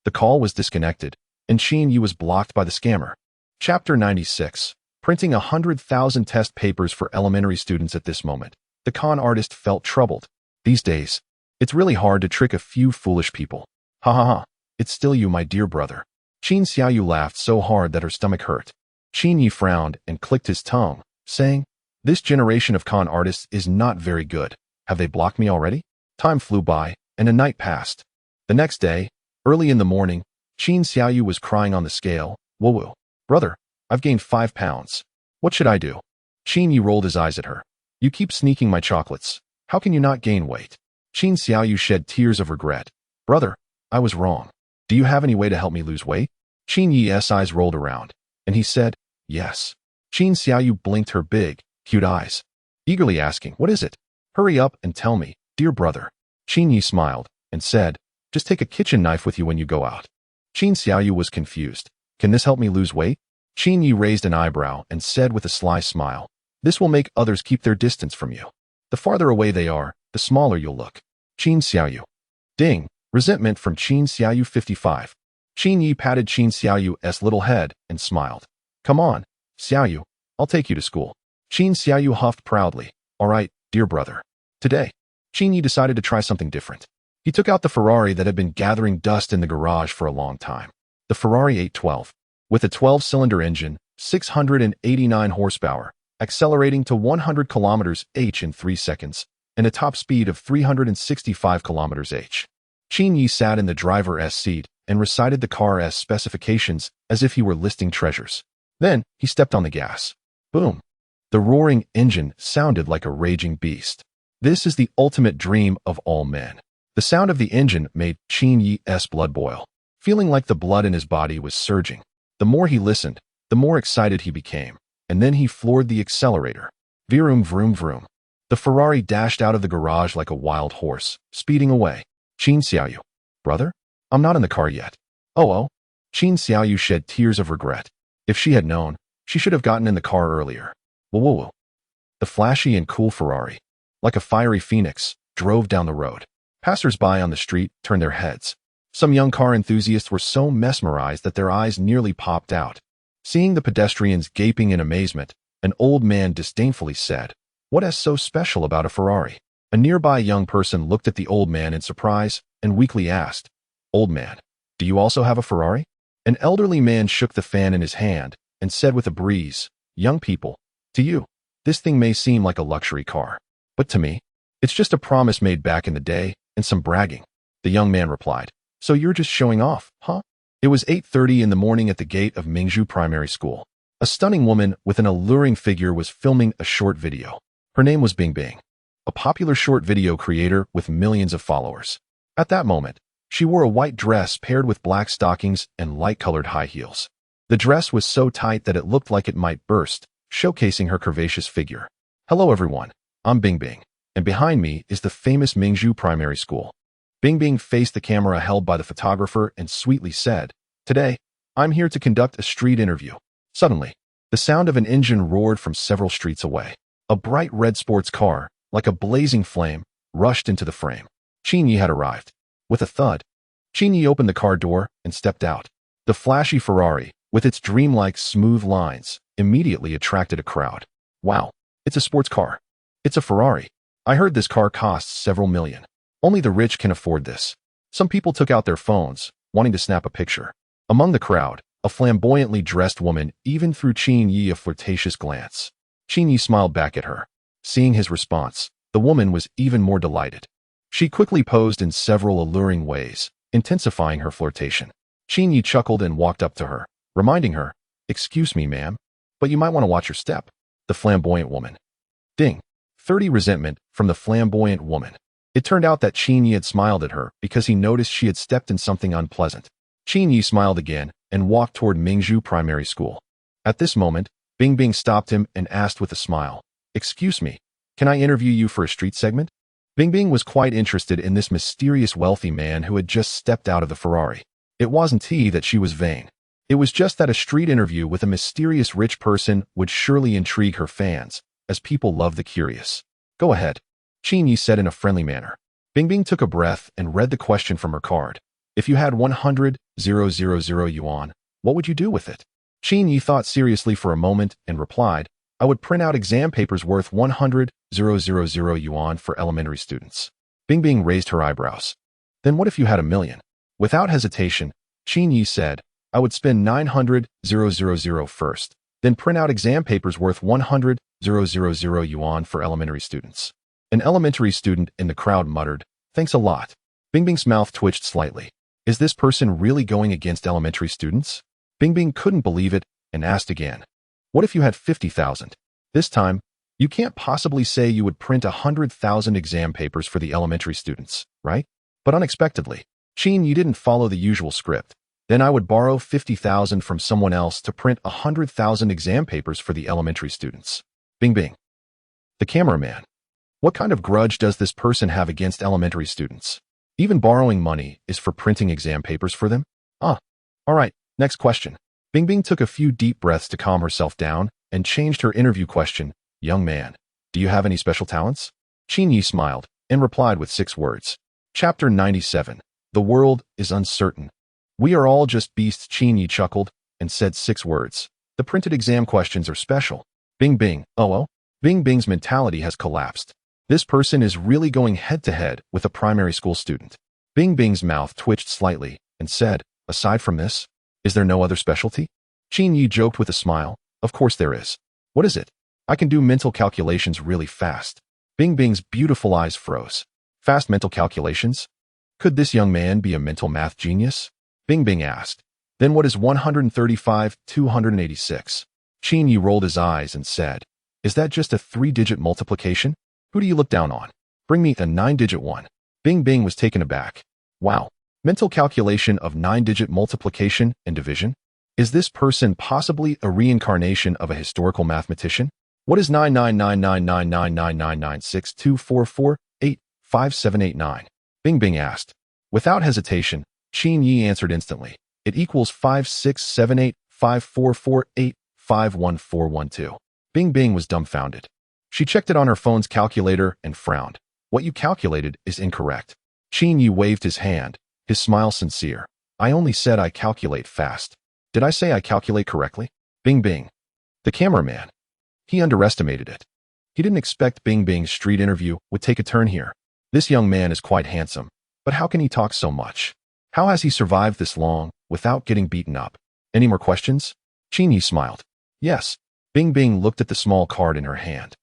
The call was disconnected, and Qin Yi was blocked by the scammer. Chapter 96. Printing 100,000 test papers for elementary students at this moment. The con artist felt troubled. These days, it's really hard to trick a few foolish people. Ha ha ha. It's still you, my dear brother. Qin Xiaoyu laughed so hard that her stomach hurt. Qin Yi frowned and clicked his tongue, saying, this generation of con artists is not very good. Have they blocked me already? Time flew by, and a night passed. The next day, early in the morning, Qin Xiaoyu was crying on the scale. Whoa, brother, I've gained 5 pounds. What should I do? Qin Yi rolled his eyes at her. You keep sneaking my chocolates. How can you not gain weight? Qin Xiaoyu shed tears of regret. Brother, I was wrong. Do you have any way to help me lose weight? Qin Yi's eyes rolled around, and he said, yes. Qin Xiaoyu blinked her big, cute eyes, eagerly asking, what is it? Hurry up and tell me, dear brother. Qin Yi smiled and said, just take a kitchen knife with you when you go out. Qin Xiaoyu was confused. Can this help me lose weight? Qin Yi raised an eyebrow and said with a sly smile, this will make others keep their distance from you. The farther away they are, the smaller you'll look. Qin Xiaoyu. Ding. Resentment from Qin Xiaoyu 55. Qin Yi patted Qin Xiaoyu's little head and smiled. Come on, Xiaoyu, I'll take you to school. Qin Xiaoyu huffed proudly. All right, dear brother. Today, Qin Yi decided to try something different. He took out the Ferrari that had been gathering dust in the garage for a long time. The Ferrari 812. With a 12-cylinder engine, 689 horsepower, accelerating to 100 km/h in 3 seconds, and a top speed of 365 km/h. Qin Yi sat in the driver's seat and recited the car's specifications as if he were listing treasures. Then, he stepped on the gas. Boom. The roaring engine sounded like a raging beast. This is the ultimate dream of all men. The sound of the engine made Qin Yi's blood boil, feeling like the blood in his body was surging. The more he listened, the more excited he became, and then he floored the accelerator. Vroom vroom vroom. The Ferrari dashed out of the garage like a wild horse, speeding away. Qin Xiaoyu. Brother? I'm not in the car yet. Oh. Qin Xiaoyu shed tears of regret. If she had known, she should have gotten in the car earlier. Whoa. The flashy and cool Ferrari, like a fiery phoenix, drove down the road. Passers-by on the street turned their heads. Some young car enthusiasts were so mesmerized that their eyes nearly popped out. Seeing the pedestrians gaping in amazement, an old man disdainfully said, "What is so special about a Ferrari?" A nearby young person looked at the old man in surprise and weakly asked, "Old man, do you also have a Ferrari?" An elderly man shook the fan in his hand and said with a breeze, "Young people, to you, this thing may seem like a luxury car, but to me, it's just a promise made back in the day and some bragging." The young man replied, "So you're just showing off, huh?" It was 8:30 in the morning at the gate of Mingzhu Primary School. A stunning woman with an alluring figure was filming a short video. Her name was Bingbing, a popular short video creator with millions of followers. At that moment, she wore a white dress paired with black stockings and light-colored high heels. The dress was so tight that it looked like it might burst, showcasing her curvaceous figure. "Hello everyone, I'm Bingbing, and behind me is the famous Mingzhu Primary School." Bingbing faced the camera held by the photographer and sweetly said, "Today, I'm here to conduct a street interview." Suddenly, the sound of an engine roared from several streets away. A bright red sports car, like a blazing flame, rushed into the frame. Qin Yi had arrived. With a thud, Qin Yi opened the car door and stepped out. The flashy Ferrari, with its dreamlike smooth lines, immediately attracted a crowd. "Wow, it's a sports car. It's a Ferrari. I heard this car costs several million. Only the rich can afford this." Some people took out their phones, wanting to snap a picture. Among the crowd, a flamboyantly dressed woman even threw Qin Yi a flirtatious glance. Qin Yi smiled back at her. Seeing his response, the woman was even more delighted. She quickly posed in several alluring ways, intensifying her flirtation. Qin Yi chuckled and walked up to her, reminding her, "Excuse me, ma'am, but you might want to watch your step." The flamboyant woman. Ding. 30 resentment from the flamboyant woman. It turned out that Qin Yi had smiled at her because he noticed she had stepped in something unpleasant. Qin Yi smiled again and walked toward Mingzhu Primary School. At this moment, Bingbing stopped him and asked with a smile, "Excuse me, can I interview you for a street segment?" Bingbing was quite interested in this mysterious wealthy man who had just stepped out of the Ferrari. It wasn't he that she was vain. It was just that a street interview with a mysterious rich person would surely intrigue her fans, as people love the curious. "Go ahead," Qin Yi said in a friendly manner. Bingbing took a breath and read the question from her card. "If you had 100,000 yuan, what would you do with it?" Qin Yi thought seriously for a moment and replied, "I would print out exam papers worth 100,000 yuan for elementary students." Bingbing raised her eyebrows. "Then what if you had 1,000,000? Without hesitation, Qin Yi said, "I would spend 900,000 first, then print out exam papers worth 100,000 yuan for elementary students." An elementary student in the crowd muttered, "Thanks a lot." Bingbing's mouth twitched slightly. Is this person really going against elementary students? Bingbing couldn't believe it and asked again, "What if you had 50,000? This time, you can't possibly say you would print 100,000 exam papers for the elementary students, right?" But unexpectedly, Qin Yi didn't follow the usual script. "Then I would borrow 50,000 from someone else to print 100,000 exam papers for the elementary students." Bingbing. The cameraman. What kind of grudge does this person have against elementary students? Even borrowing money is for printing exam papers for them? All right, next question. Bingbing took a few deep breaths to calm herself down and changed her interview question. "Young man, do you have any special talents?" Qin Yi smiled and replied with 6 words. Chapter 97. The world is uncertain. We are all just beasts. Qin Yi chuckled and said 6 words. The printed exam questions are special. Bing Bing. Oh. Bing Bing's mentality has collapsed. This person is really going head-to-head with a primary school student. Bing Bing's mouth twitched slightly and said, aside from this, is there no other specialty? Qin Yi joked with a smile. Of course there is. What is it? I can do mental calculations really fast. Bing Bing's beautiful eyes froze. Fast mental calculations? Could this young man be a mental math genius? Bing Bing asked. Then what is 135, 286? Qin Yi rolled his eyes and said, is that just a 3-digit multiplication? Who do you look down on? Bring me a 9-digit one. Bing Bing was taken aback. Wow. Mental calculation of 9-digit multiplication and division? Is this person possibly a reincarnation of a historical mathematician? What is 99999999624485789? Bing Bing asked. Without hesitation, Qin Yi answered instantly. It equals 56785448514112. Bing Bing was dumbfounded. She checked it on her phone's calculator and frowned. What you calculated is incorrect. Qin Yi waved his hand, his smile sincere. I only said I calculate fast. Did I say I calculate correctly? Bing Bing. The cameraman. He underestimated it. He didn't expect Bing Bing's street interview would take a turn here. This young man is quite handsome, but how can he talk so much? How has he survived this long without getting beaten up? Any more questions? Qin Yi smiled. Yes. Bing Bing looked at the small card in her hand.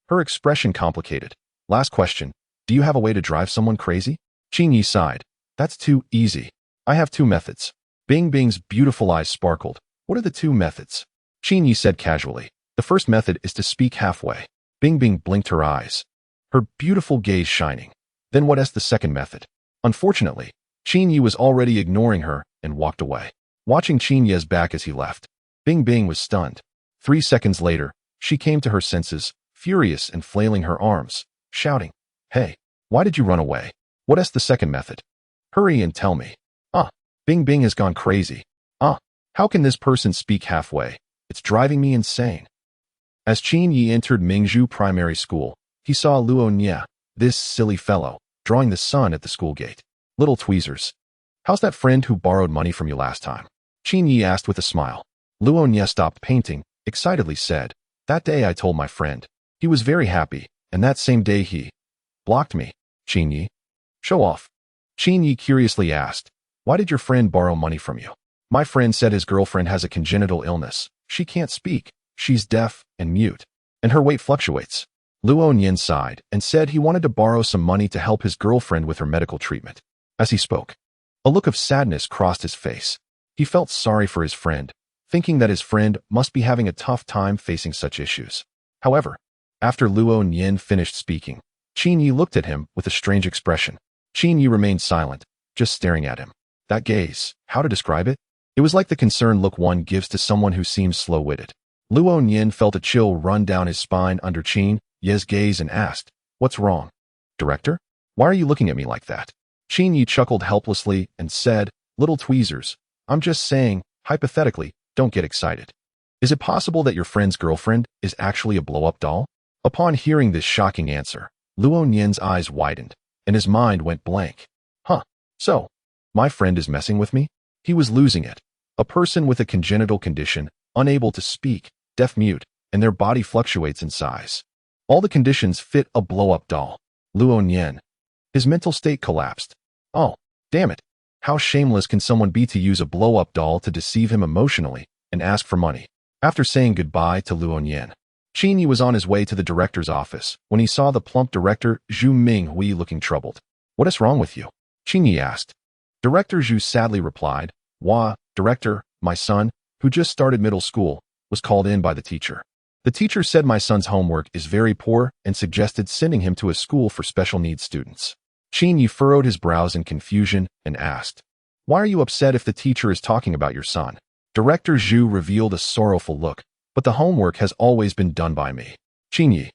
Her expression complicated. Last question. Do you have a way to drive someone crazy? Qin Yi sighed. That's too easy. I have 2 methods. Bing Bing's beautiful eyes sparkled. What are the 2 methods? Qin Yi said casually. The first method is to speak halfway. Bing Bing blinked her eyes, her beautiful gaze shining. Then what is the second method? Unfortunately, Qin Yi was already ignoring her and walked away, watching Qin Yi's back as he left. Bing Bing was stunned. 3 seconds later, she came to her senses, furious and flailing her arms, shouting, Hey, why did you run away? What is the second method? Hurry and tell me. Bing Bing has gone crazy. How can this person speak halfway? It's driving me insane. As Qin Yi entered Mingzhu Primary School, he saw Luo Nye, this silly fellow, drawing the sun at the school gate. Little tweezers. How's that friend who borrowed money from you last time? Qin Yi asked with a smile. Luo Nye stopped painting, excitedly said, That day I told my friend. He was very happy, and that same day he blocked me. Qin Yi. Show off. Qin Yi curiously asked, Why did your friend borrow money from you? My friend said his girlfriend has a congenital illness. She can't speak. She's deaf and mute, and her weight fluctuates. Luo Nye sighed and said he wanted to borrow some money to help his girlfriend with her medical treatment. As he spoke, a look of sadness crossed his face. He felt sorry for his friend, thinking that his friend must be having a tough time facing such issues. However, after Luo Nye finished speaking, Qin Yi looked at him with a strange expression. Qin Yi remained silent, just staring at him. That gaze, how to describe it? It was like the concerned look one gives to someone who seems slow-witted. Luo Nye felt a chill run down his spine under Qin Yi's gaze and asked, What's wrong? Director? Why are you looking at me like that? Qin Yi chuckled helplessly and said, Little tweezers. I'm just saying, hypothetically, don't get excited. Is it possible that your friend's girlfriend is actually a blow-up doll? Upon hearing this shocking answer, Luo Nye's eyes widened, and his mind went blank. So, my friend is messing with me? He was losing it. A person with a congenital condition, unable to speak, deaf-mute, and their body fluctuates in size. All the conditions fit a blow-up doll. Luo Nye. His mental state collapsed. Oh, damn it. How shameless can someone be to use a blow-up doll to deceive him emotionally and ask for money? After saying goodbye to Luo Nye, Qin Yi was on his way to the director's office when he saw the plump director Zhu Minghui looking troubled. What is wrong with you? Qin Yi asked. Director Zhu sadly replied, Director, my son, who just started middle school, was called in by the teacher. The teacher said my son's homework is very poor and suggested sending him to a school for special needs students. Qin Yi furrowed his brows in confusion and asked, Why are you upset if the teacher is talking about your son? Director Zhu revealed a sorrowful look, but the homework has always been done by me. Qin Yi.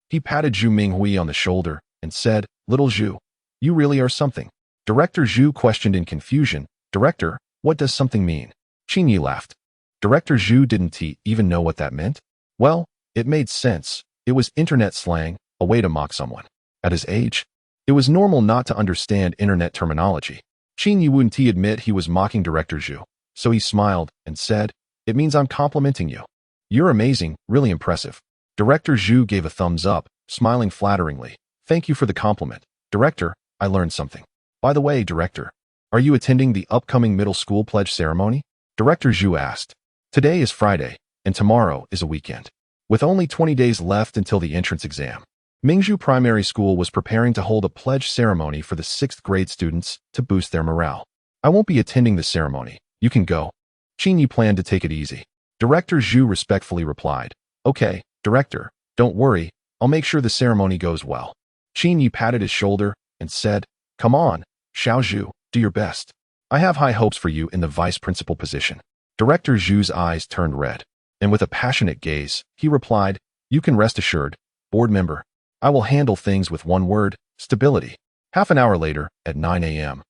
He patted Zhu Minghui on the shoulder and said, Little Zhu, you really are something. Director Zhu questioned in confusion, Director, what does something mean? Qin Yi laughed. Director Zhu didn't even know what that meant? Well, it made sense. It was internet slang, a way to mock someone. At his age, it was normal not to understand internet terminology. Qin Yi wouldn't admit he was mocking Director Zhu, so he smiled and said, "It means I'm complimenting you. You're amazing, really impressive." Director Zhu gave a thumbs up, smiling flatteringly. "Thank you for the compliment. Director, I learned something. By the way, Director, are you attending the upcoming middle school pledge ceremony?" Director Zhu asked. "Today is Friday, and tomorrow is a weekend. With only 20 days left until the entrance exam, Mingzhu Primary School was preparing to hold a pledge ceremony for the 6th grade students to boost their morale. I won't be attending the ceremony. You can go." Qin Yi planned to take it easy. Director Zhu respectfully replied, "Okay, Director, don't worry. I'll make sure the ceremony goes well." Qin Yi patted his shoulder and said, "Come on, Xiao Zhu, do your best. I have high hopes for you in the vice principal position." Director Zhu's eyes turned red, and with a passionate gaze, he replied, "You can rest assured, board member. I will handle things with one word, stability." Half an hour later, at 9 a.m.,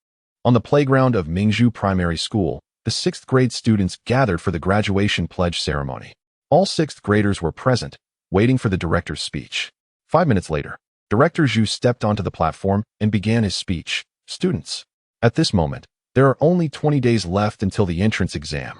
on the playground of Mingzhu Primary School, the 6th grade students gathered for the graduation pledge ceremony. All 6th graders were present, waiting for the director's speech. 5 minutes later, Director Zhu stepped onto the platform and began his speech. "Students, at this moment, there are only 20 days left until the entrance exam.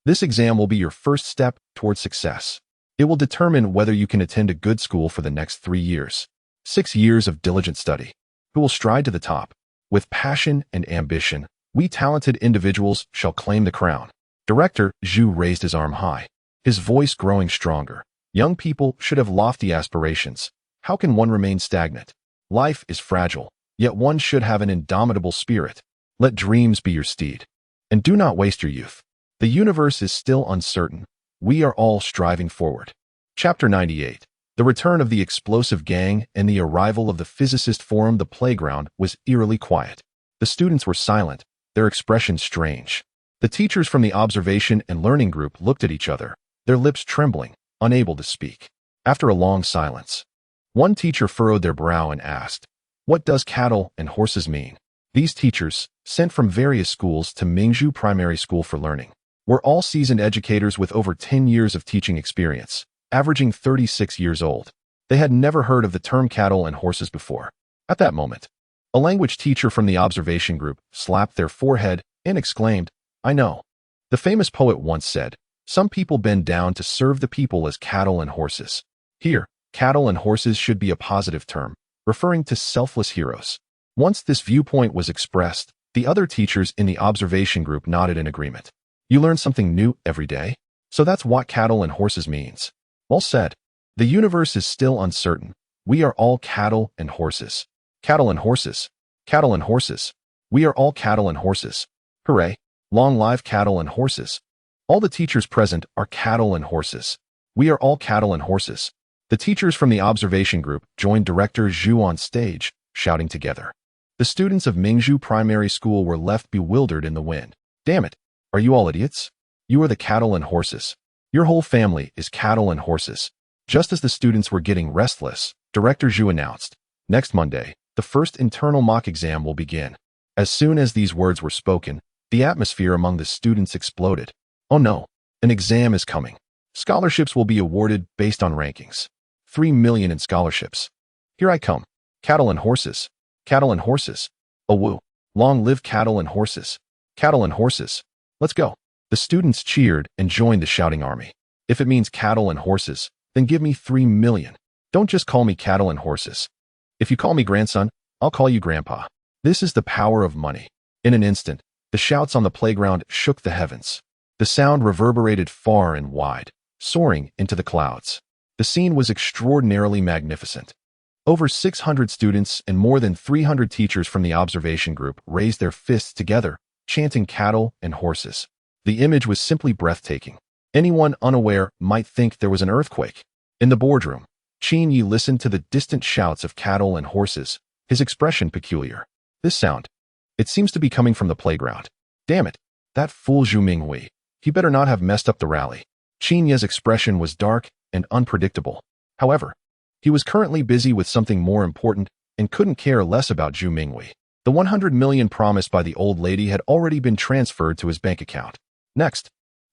This exam will be your first step towards success. It will determine whether you can attend a good school for the next 3 years. 6 years of diligent study. Who will stride to the top? With passion and ambition, we talented individuals shall claim the crown." Director Zhu raised his arm high, his voice growing stronger. "Young people should have lofty aspirations. How can one remain stagnant? Life is fragile, yet one should have an indomitable spirit. Let dreams be your steed. And do not waste your youth. The universe is still uncertain. We are all striving forward." Chapter 98. The return of the explosive gang and the arrival of the physicist forum. The playground was eerily quiet. The students were silent, their expressions strange. The teachers from the observation and learning group looked at each other, their lips trembling, unable to speak. After a long silence, one teacher furrowed their brow and asked, "What does cattle and horses mean?" These teachers, sent from various schools to Mingzhu Primary School for learning, were all seasoned educators with over 10 years of teaching experience, averaging 36 years old. They had never heard of the term cattle and horses before. At that moment, a language teacher from the observation group slapped their forehead and exclaimed, "I know. The famous poet once said, 'Some people bend down to serve the people as cattle and horses.' Here, cattle and horses should be a positive term, referring to selfless heroes." Once this viewpoint was expressed, the other teachers in the observation group nodded in agreement. "You learn something new every day? So that's what cattle and horses means." Well said. The universe is still uncertain. We are all cattle and horses. Cattle and horses. Cattle and horses. We are all cattle and horses. Hooray. Long live cattle and horses. All the teachers present are cattle and horses. We are all cattle and horses. The teachers from the observation group joined Director Zhu on stage, shouting together. The students of Mingzhu Primary School were left bewildered in the wind. "Damn it. Are you all idiots? You are the cattle and horses. Your whole family is cattle and horses." Just as the students were getting restless, Director Zhu announced, "Next Monday, the first internal mock exam will begin." As soon as these words were spoken, the atmosphere among the students exploded. "Oh no, an exam is coming. Scholarships will be awarded based on rankings. 3 million in scholarships. Here I come. Cattle and horses. Cattle and horses. Oh woo. Long live cattle and horses. Cattle and horses. Let's go." The students cheered and joined the shouting army. "If it means cattle and horses, then give me 3 million. Don't just call me cattle and horses. If you call me grandson, I'll call you grandpa." This is the power of money. In an instant, the shouts on the playground shook the heavens. The sound reverberated far and wide, soaring into the clouds. The scene was extraordinarily magnificent. Over 600 students and more than 300 teachers from the observation group raised their fists together, chanting cattle and horses. The image was simply breathtaking. Anyone unaware might think there was an earthquake. In the boardroom, Qin Yi listened to the distant shouts of cattle and horses, his expression peculiar. "This sound. It seems to be coming from the playground. Damn it. That fool Zhu Minghui. He better not have messed up the rally." Qin Yi's expression was dark and unpredictable. However, he was currently busy with something more important and couldn't care less about Zhu Minghui. The 100 million promised by the old lady had already been transferred to his bank account. Next,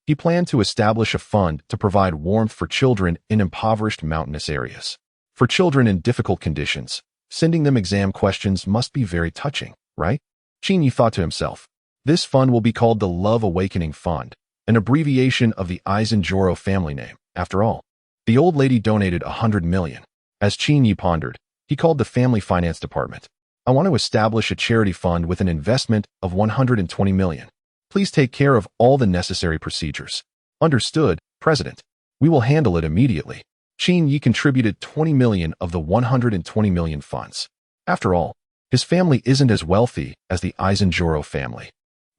he planned to establish a fund to provide warmth for children in impoverished mountainous areas. For children in difficult conditions, Sending them exam questions must be very touching, right? Qin Yi thought to himself. This fund will be called the Love Awakening Fund, an abbreviation of the Eisenjoro family name. After all, the old lady donated 100 million. As Qin Yi pondered, he called the family finance department. I want to establish a charity fund with an investment of 120 million. Please take care of all the necessary procedures. Understood, President. We will handle it immediately. Qin Yi contributed 20 million of the 120 million funds. After all, his family isn't as wealthy as the Eisenjoro family.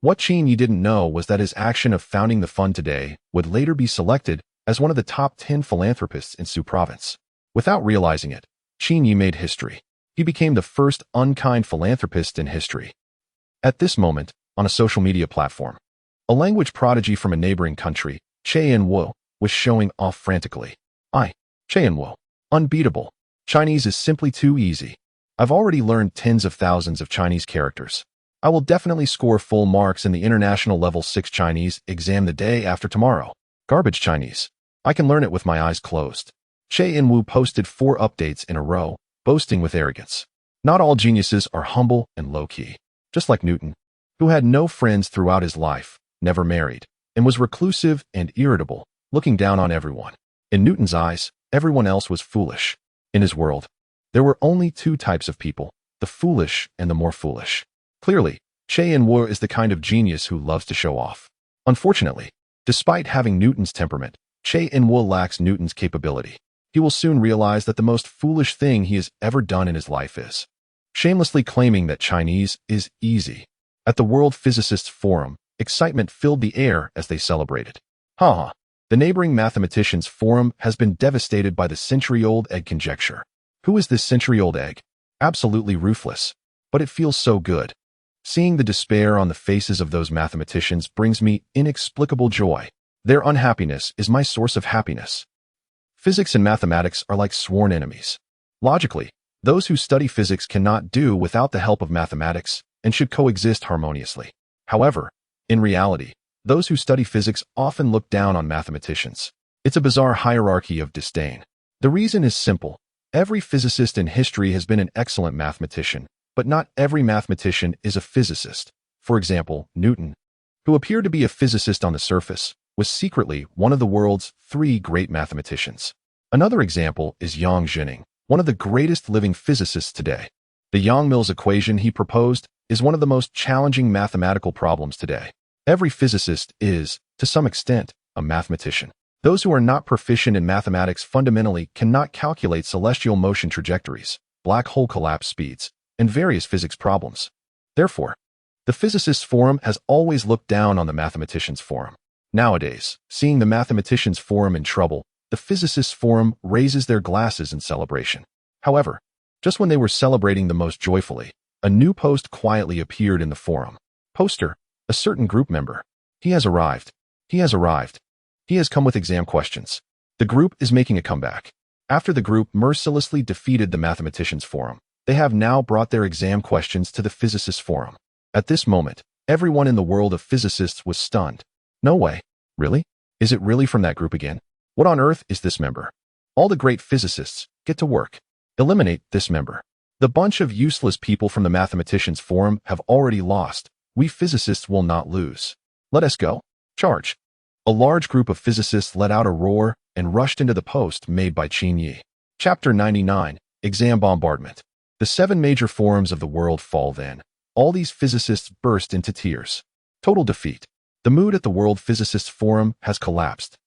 What Qin Yi didn't know was that his action of founding the fund today would later be selected as one of the top 10 philanthropists in Su province. Without realizing it, Qin Yi made history. He became the first unkind philanthropist in history. At this moment, on a social media platform, a language prodigy from a neighboring country, Chen Wu, was showing off frantically. Chen Wu. Unbeatable. Chinese is simply too easy. I've already learned tens of thousands of Chinese characters. I will definitely score full marks in the International Level 6 Chinese exam the day after tomorrow. Garbage Chinese. I can learn it with my eyes closed. Chen Wu posted 4 updates in a row, boasting with arrogance. Not all geniuses are humble and low-key. Just like Newton, who had no friends throughout his life, never married, and was reclusive and irritable, looking down on everyone. In Newton's eyes, everyone else was foolish. In his world, there were only 2 types of people, the foolish and the more foolish. Clearly, Chen Wu is the kind of genius who loves to show off. Unfortunately, despite having Newton's temperament, Chen Wu lacks Newton's capability. He will soon realize that the most foolish thing he has ever done in his life is shamelessly claiming that Chinese is easy. At the World Physicists Forum, excitement filled the air as they celebrated. The neighboring mathematicians' forum has been devastated by the century-old egg conjecture. Who is this century-old egg? Absolutely ruthless. But it feels so good. Seeing the despair on the faces of those mathematicians brings me inexplicable joy. Their unhappiness is my source of happiness. Physics and mathematics are like sworn enemies. Logically, those who study physics cannot do without the help of mathematics and should coexist harmoniously. However, in reality, those who study physics often look down on mathematicians. It's a bizarre hierarchy of disdain. The reason is simple. Every physicist in history has been an excellent mathematician, but not every mathematician is a physicist. For example, Newton, who appeared to be a physicist on the surface, was secretly one of the world's 3 great mathematicians. Another example is Yang Zhining, one of the greatest living physicists today. The Yang-Mills equation he proposed is one of the most challenging mathematical problems today. Every physicist is, to some extent, a mathematician. Those who are not proficient in mathematics fundamentally cannot calculate celestial motion trajectories, black hole collapse speeds, and various physics problems. Therefore, the Physicists' Forum has always looked down on the Mathematicians' Forum. Nowadays, seeing the Mathematicians' Forum in trouble, the Physicists' Forum raises their glasses in celebration. However, just when they were celebrating the most joyfully, a new post quietly appeared in the forum. Poster, a certain group member. He has arrived. He has arrived. He has come with exam questions. The group is making a comeback. After the group mercilessly defeated the Mathematicians' Forum, they have now brought their exam questions to the Physicists' Forum. At this moment, everyone in the world of physicists was stunned. No way. Really? Is it really from that group again? What on earth is this member? All the great physicists, get to work. Eliminate this member. The bunch of useless people from the Mathematicians' Forum have already lost. We physicists will not lose. Let us go. Charge. A large group of physicists let out a roar and rushed into the post made by Qin Yi. Chapter 99, Exam Bombardment. The 7 major forums of the world fall then. All these physicists burst into tears. Total defeat. The mood at the World Physicists Forum has collapsed.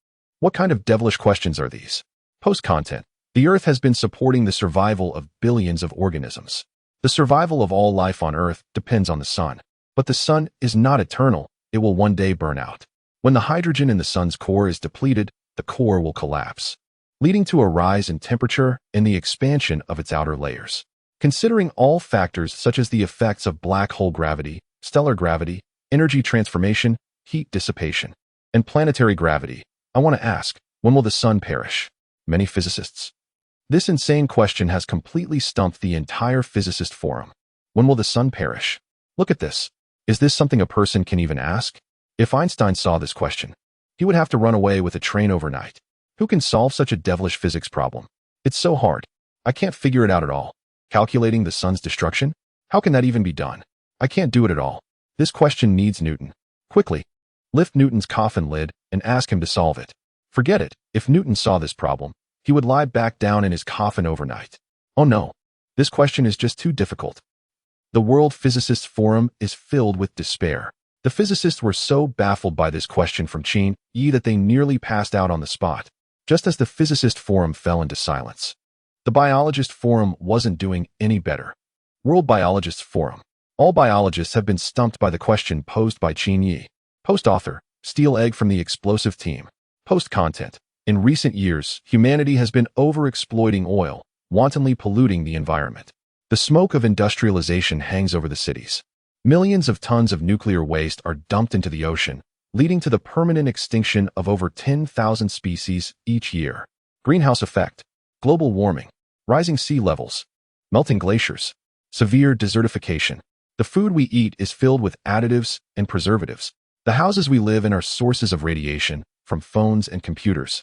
What kind of devilish questions are these? Post-content. The Earth has been supporting the survival of billions of organisms. The survival of all life on Earth depends on the sun. But the sun is not eternal. It will one day burn out. When the hydrogen in the sun's core is depleted, the core will collapse, leading to a rise in temperature and the expansion of its outer layers. Considering all factors such as the effects of black hole gravity, stellar gravity, energy transformation, heat dissipation, and planetary gravity, I want to ask, when will the sun perish? Many physicists. This insane question has completely stumped the entire physicist forum. When will the sun perish? Look at this. Is this something a person can even ask? If Einstein saw this question, he would have to run away with a train overnight. Who can solve such a devilish physics problem? It's so hard. I can't figure it out at all. Calculating the sun's destruction? How can that even be done? I can't do it at all. This question needs Newton. Quickly, lift Newton's coffin lid and ask him to solve it. Forget it. If Newton saw this problem, he would lie back down in his coffin overnight. Oh no, this question is just too difficult. The World Physicists Forum is filled with despair. The physicists were so baffled by this question from Qin Yi that they nearly passed out on the spot, just as the Physicist Forum fell into silence. The Biologist Forum wasn't doing any better. World Biologists Forum. All biologists have been stumped by the question posed by Qin Yi. Post-author, steal egg from the explosive team. Post-content. In recent years, humanity has been overexploiting oil, wantonly polluting the environment. The smoke of industrialization hangs over the cities. Millions of tons of nuclear waste are dumped into the ocean, leading to the permanent extinction of over 10,000 species each year. Greenhouse effect, global warming, rising sea levels, melting glaciers, severe desertification. The food we eat is filled with additives and preservatives. The houses we live in are sources of radiation from phones and computers.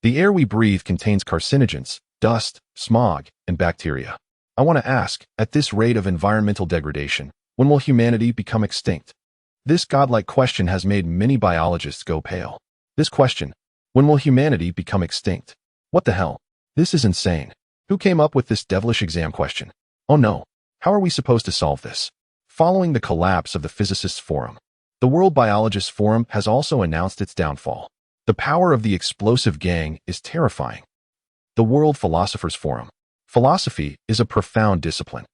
The air we breathe contains carcinogens, dust, smog, and bacteria. I want to ask, at this rate of environmental degradation, when will humanity become extinct? This godlike question has made many biologists go pale. This question, when will humanity become extinct? What the hell? This is insane. Who came up with this devilish exam question? Oh no, how are we supposed to solve this? Following the collapse of the Physicists Forum, the World Biologists Forum has also announced its downfall. The power of the explosive gang is terrifying. The World Philosophers Forum. Philosophy is a profound discipline.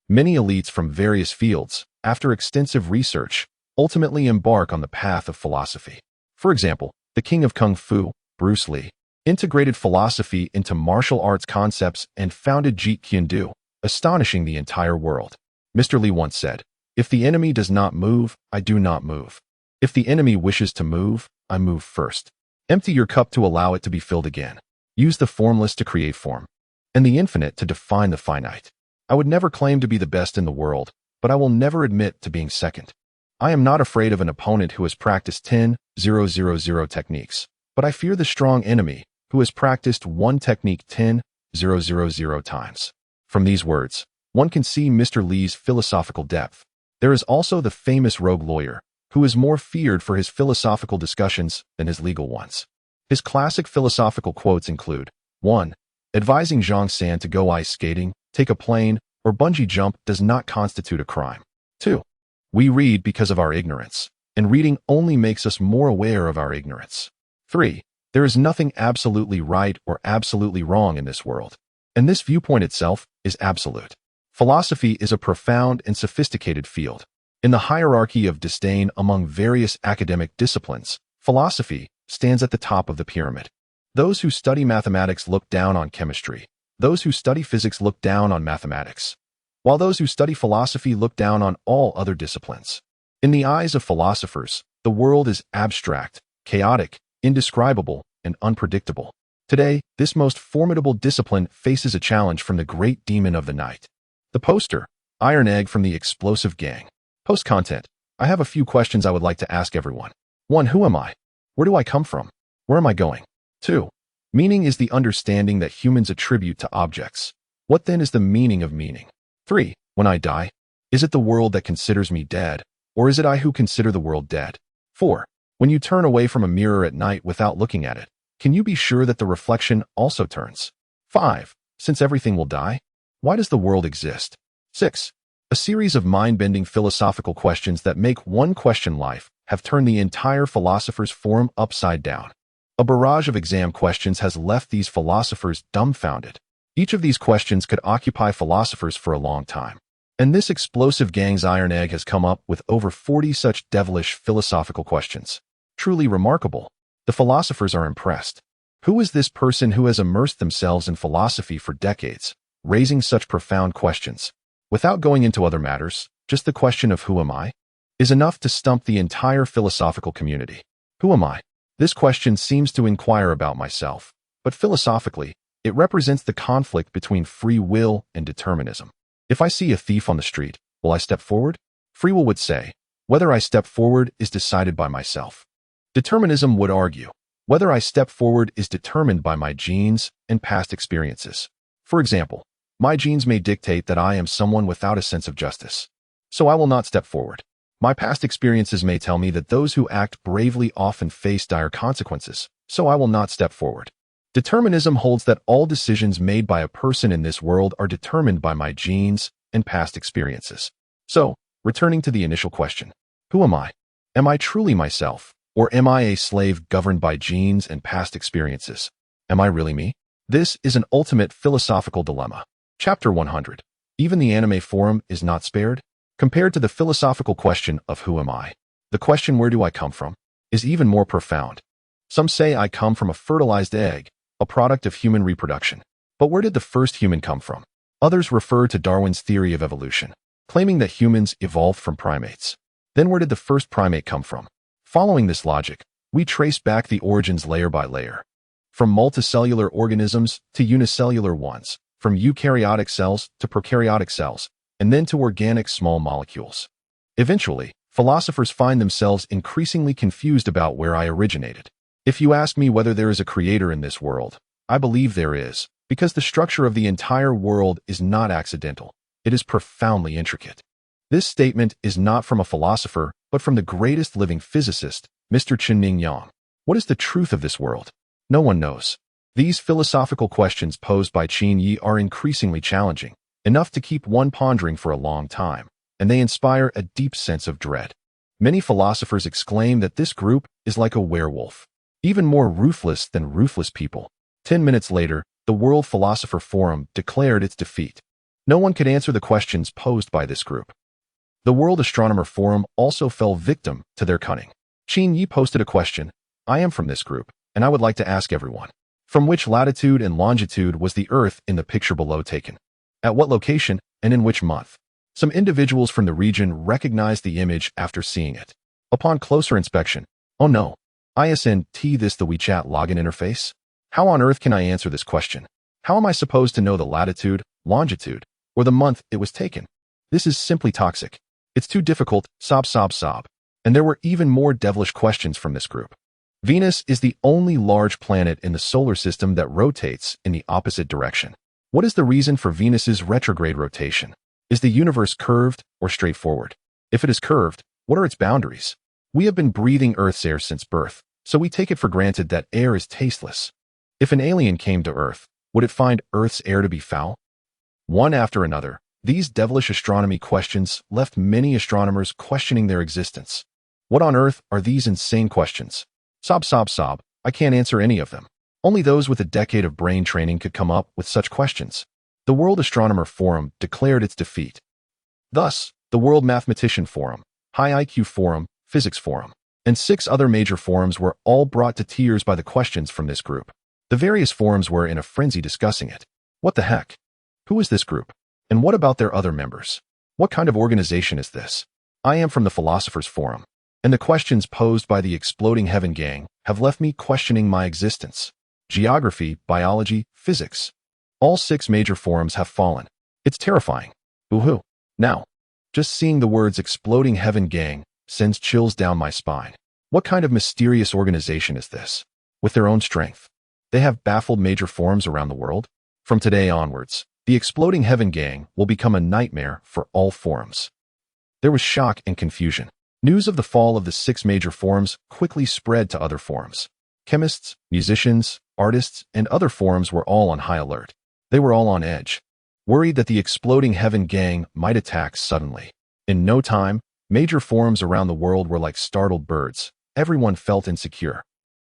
Many elites from various fields, after extensive research, ultimately embark on the path of philosophy. For example, the king of Kung Fu, Bruce Lee, integrated philosophy into martial arts concepts and founded Jeet Kune Do, astonishing the entire world. Mr. Lee once said, "If the enemy does not move, I do not move. If the enemy wishes to move, I move first." Empty your cup to allow it to be filled again. Use the formless to create form, and the infinite to define the finite. I would never claim to be the best in the world, but I will never admit to being second. I am not afraid of an opponent who has practiced 10,000 techniques, but I fear the strong enemy who has practiced one technique 10,000 times. From these words, one can see Mr. Lee's philosophical depth. There is also the famous rogue lawyer, who is more feared for his philosophical discussions than his legal ones. His classic philosophical quotes include: 1. Advising Zhang San to go ice skating, take a plane, or bungee jump does not constitute a crime. 2. We read because of our ignorance, and reading only makes us more aware of our ignorance. 3. There is nothing absolutely right or absolutely wrong in this world, and this viewpoint itself is absolute. Philosophy is a profound and sophisticated field. In the hierarchy of disdain among various academic disciplines, philosophy stands at the top of the pyramid. Those who study mathematics look down on chemistry. Those who study physics look down on mathematics, while those who study philosophy look down on all other disciplines. In the eyes of philosophers, the world is abstract, chaotic, indescribable, and unpredictable. Today, this most formidable discipline faces a challenge from the great demon of the night. The poster, Iron Egg from the Explosive Gang. Post-content. I have a few questions I would like to ask everyone. 1. Who am I? Where do I come from? Where am I going? 2. Meaning is the understanding that humans attribute to objects. What then is the meaning of meaning? 3. When I die, is it the world that considers me dead, or is it I who consider the world dead? 4. When you turn away from a mirror at night without looking at it, can you be sure that the reflection also turns? 5. Since everything will die, why does the world exist? 6. A series of mind-bending philosophical questions that make one question life have turned the entire Philosophers Forum upside down. A barrage of exam questions has left these philosophers dumbfounded. Each of these questions could occupy philosophers for a long time. And this explosive gang's Iron Egg has come up with over 40 such devilish philosophical questions. Truly remarkable. The philosophers are impressed. Who is this person who has immersed themselves in philosophy for decades, raising such profound questions? Without going into other matters, just the question of who am I is enough to stump the entire philosophical community. Who am I? This question seems to inquire about myself, but philosophically, it represents the conflict between free will and determinism. If I see a thief on the street, will I step forward? Free will would say, whether I step forward is decided by myself. Determinism would argue, whether I step forward is determined by my genes and past experiences. For example, My genes may dictate that I am someone without a sense of justice. So I will not step forward. My past experiences may tell me that those who act bravely often face dire consequences, so I will not step forward. Determinism holds that all decisions made by a person in this world are determined by my genes and past experiences. So, returning to the initial question, who am I? Am I truly myself, or am I a slave governed by genes and past experiences? Am I really me? This is an ultimate philosophical dilemma. Chapter 100. Even the anime forum is not spared? Compared to the philosophical question of who am I, the question where do I come from is even more profound. Some say I come from a fertilized egg, a product of human reproduction. But where did the first human come from? Others refer to Darwin's theory of evolution, claiming that humans evolved from primates. Then where did the first primate come from? Following this logic, we trace back the origins layer by layer. From multicellular organisms to unicellular ones, from eukaryotic cells to prokaryotic cells, and then to organic small molecules. Eventually, philosophers find themselves increasingly confused about where I originated. If you ask me whether there is a creator in this world, I believe there is, because the structure of the entire world is not accidental. It is profoundly intricate. This statement is not from a philosopher, but from the greatest living physicist, Mr. Chen-Ning Yang. What is the truth of this world? No one knows. These philosophical questions posed by Qin Yi are increasingly challenging, enough to keep one pondering for a long time, and they inspire a deep sense of dread. Many philosophers exclaim that this group is like a werewolf, even more ruthless than ruthless people. 10 minutes later, the World Philosopher Forum declared its defeat. No one could answer the questions posed by this group. The World Astronomer Forum also fell victim to their cunning. Qin Yi posted a question, I am from this group, and I would like to ask everyone, from which latitude and longitude was the Earth in the picture below taken? At what location, and in which month? Some individuals from the region recognized the image after seeing it. Upon closer inspection, oh no, isn't this the WeChat login interface? How on earth can I answer this question? How am I supposed to know the latitude, longitude, or the month it was taken? This is simply toxic. It's too difficult, sob. And there were even more devilish questions from this group. Venus is the only large planet in the solar system that rotates in the opposite direction. What is the reason for Venus's retrograde rotation? Is the universe curved or straightforward? If it is curved, what are its boundaries? We have been breathing Earth's air since birth, so we take it for granted that air is tasteless. If an alien came to Earth, would it find Earth's air to be foul? One after another, these devilish astronomy questions left many astronomers questioning their existence. What on earth are these insane questions? Sob. I can't answer any of them. Only those with a decade of brain training could come up with such questions. The World Astronomer Forum declared its defeat. Thus, the World Mathematician Forum, High IQ Forum, Physics Forum, and 6 other major forums were all brought to tears by the questions from this group. The various forums were in a frenzy discussing it. What the heck? Who is this group? And what about their other members? What kind of organization is this? I am from the Philosophers Forum, and the questions posed by the Exploding Heaven Gang have left me questioning my existence. Geography, biology, physics. All 6 major forums have fallen. It's terrifying. Woohoo. Now, just seeing the words Exploding Heaven Gang sends chills down my spine. What kind of mysterious organization is this? With their own strength, they have baffled major forums around the world. From today onwards, the Exploding Heaven Gang will become a nightmare for all forums. There was shock and confusion. News of the fall of the 6 major forums quickly spread to other forums. Chemists, musicians, artists, and other forums were all on high alert. They were all on edge, worried that the Exploding Heaven Gang might attack suddenly. In no time, major forums around the world were like startled birds. Everyone felt insecure.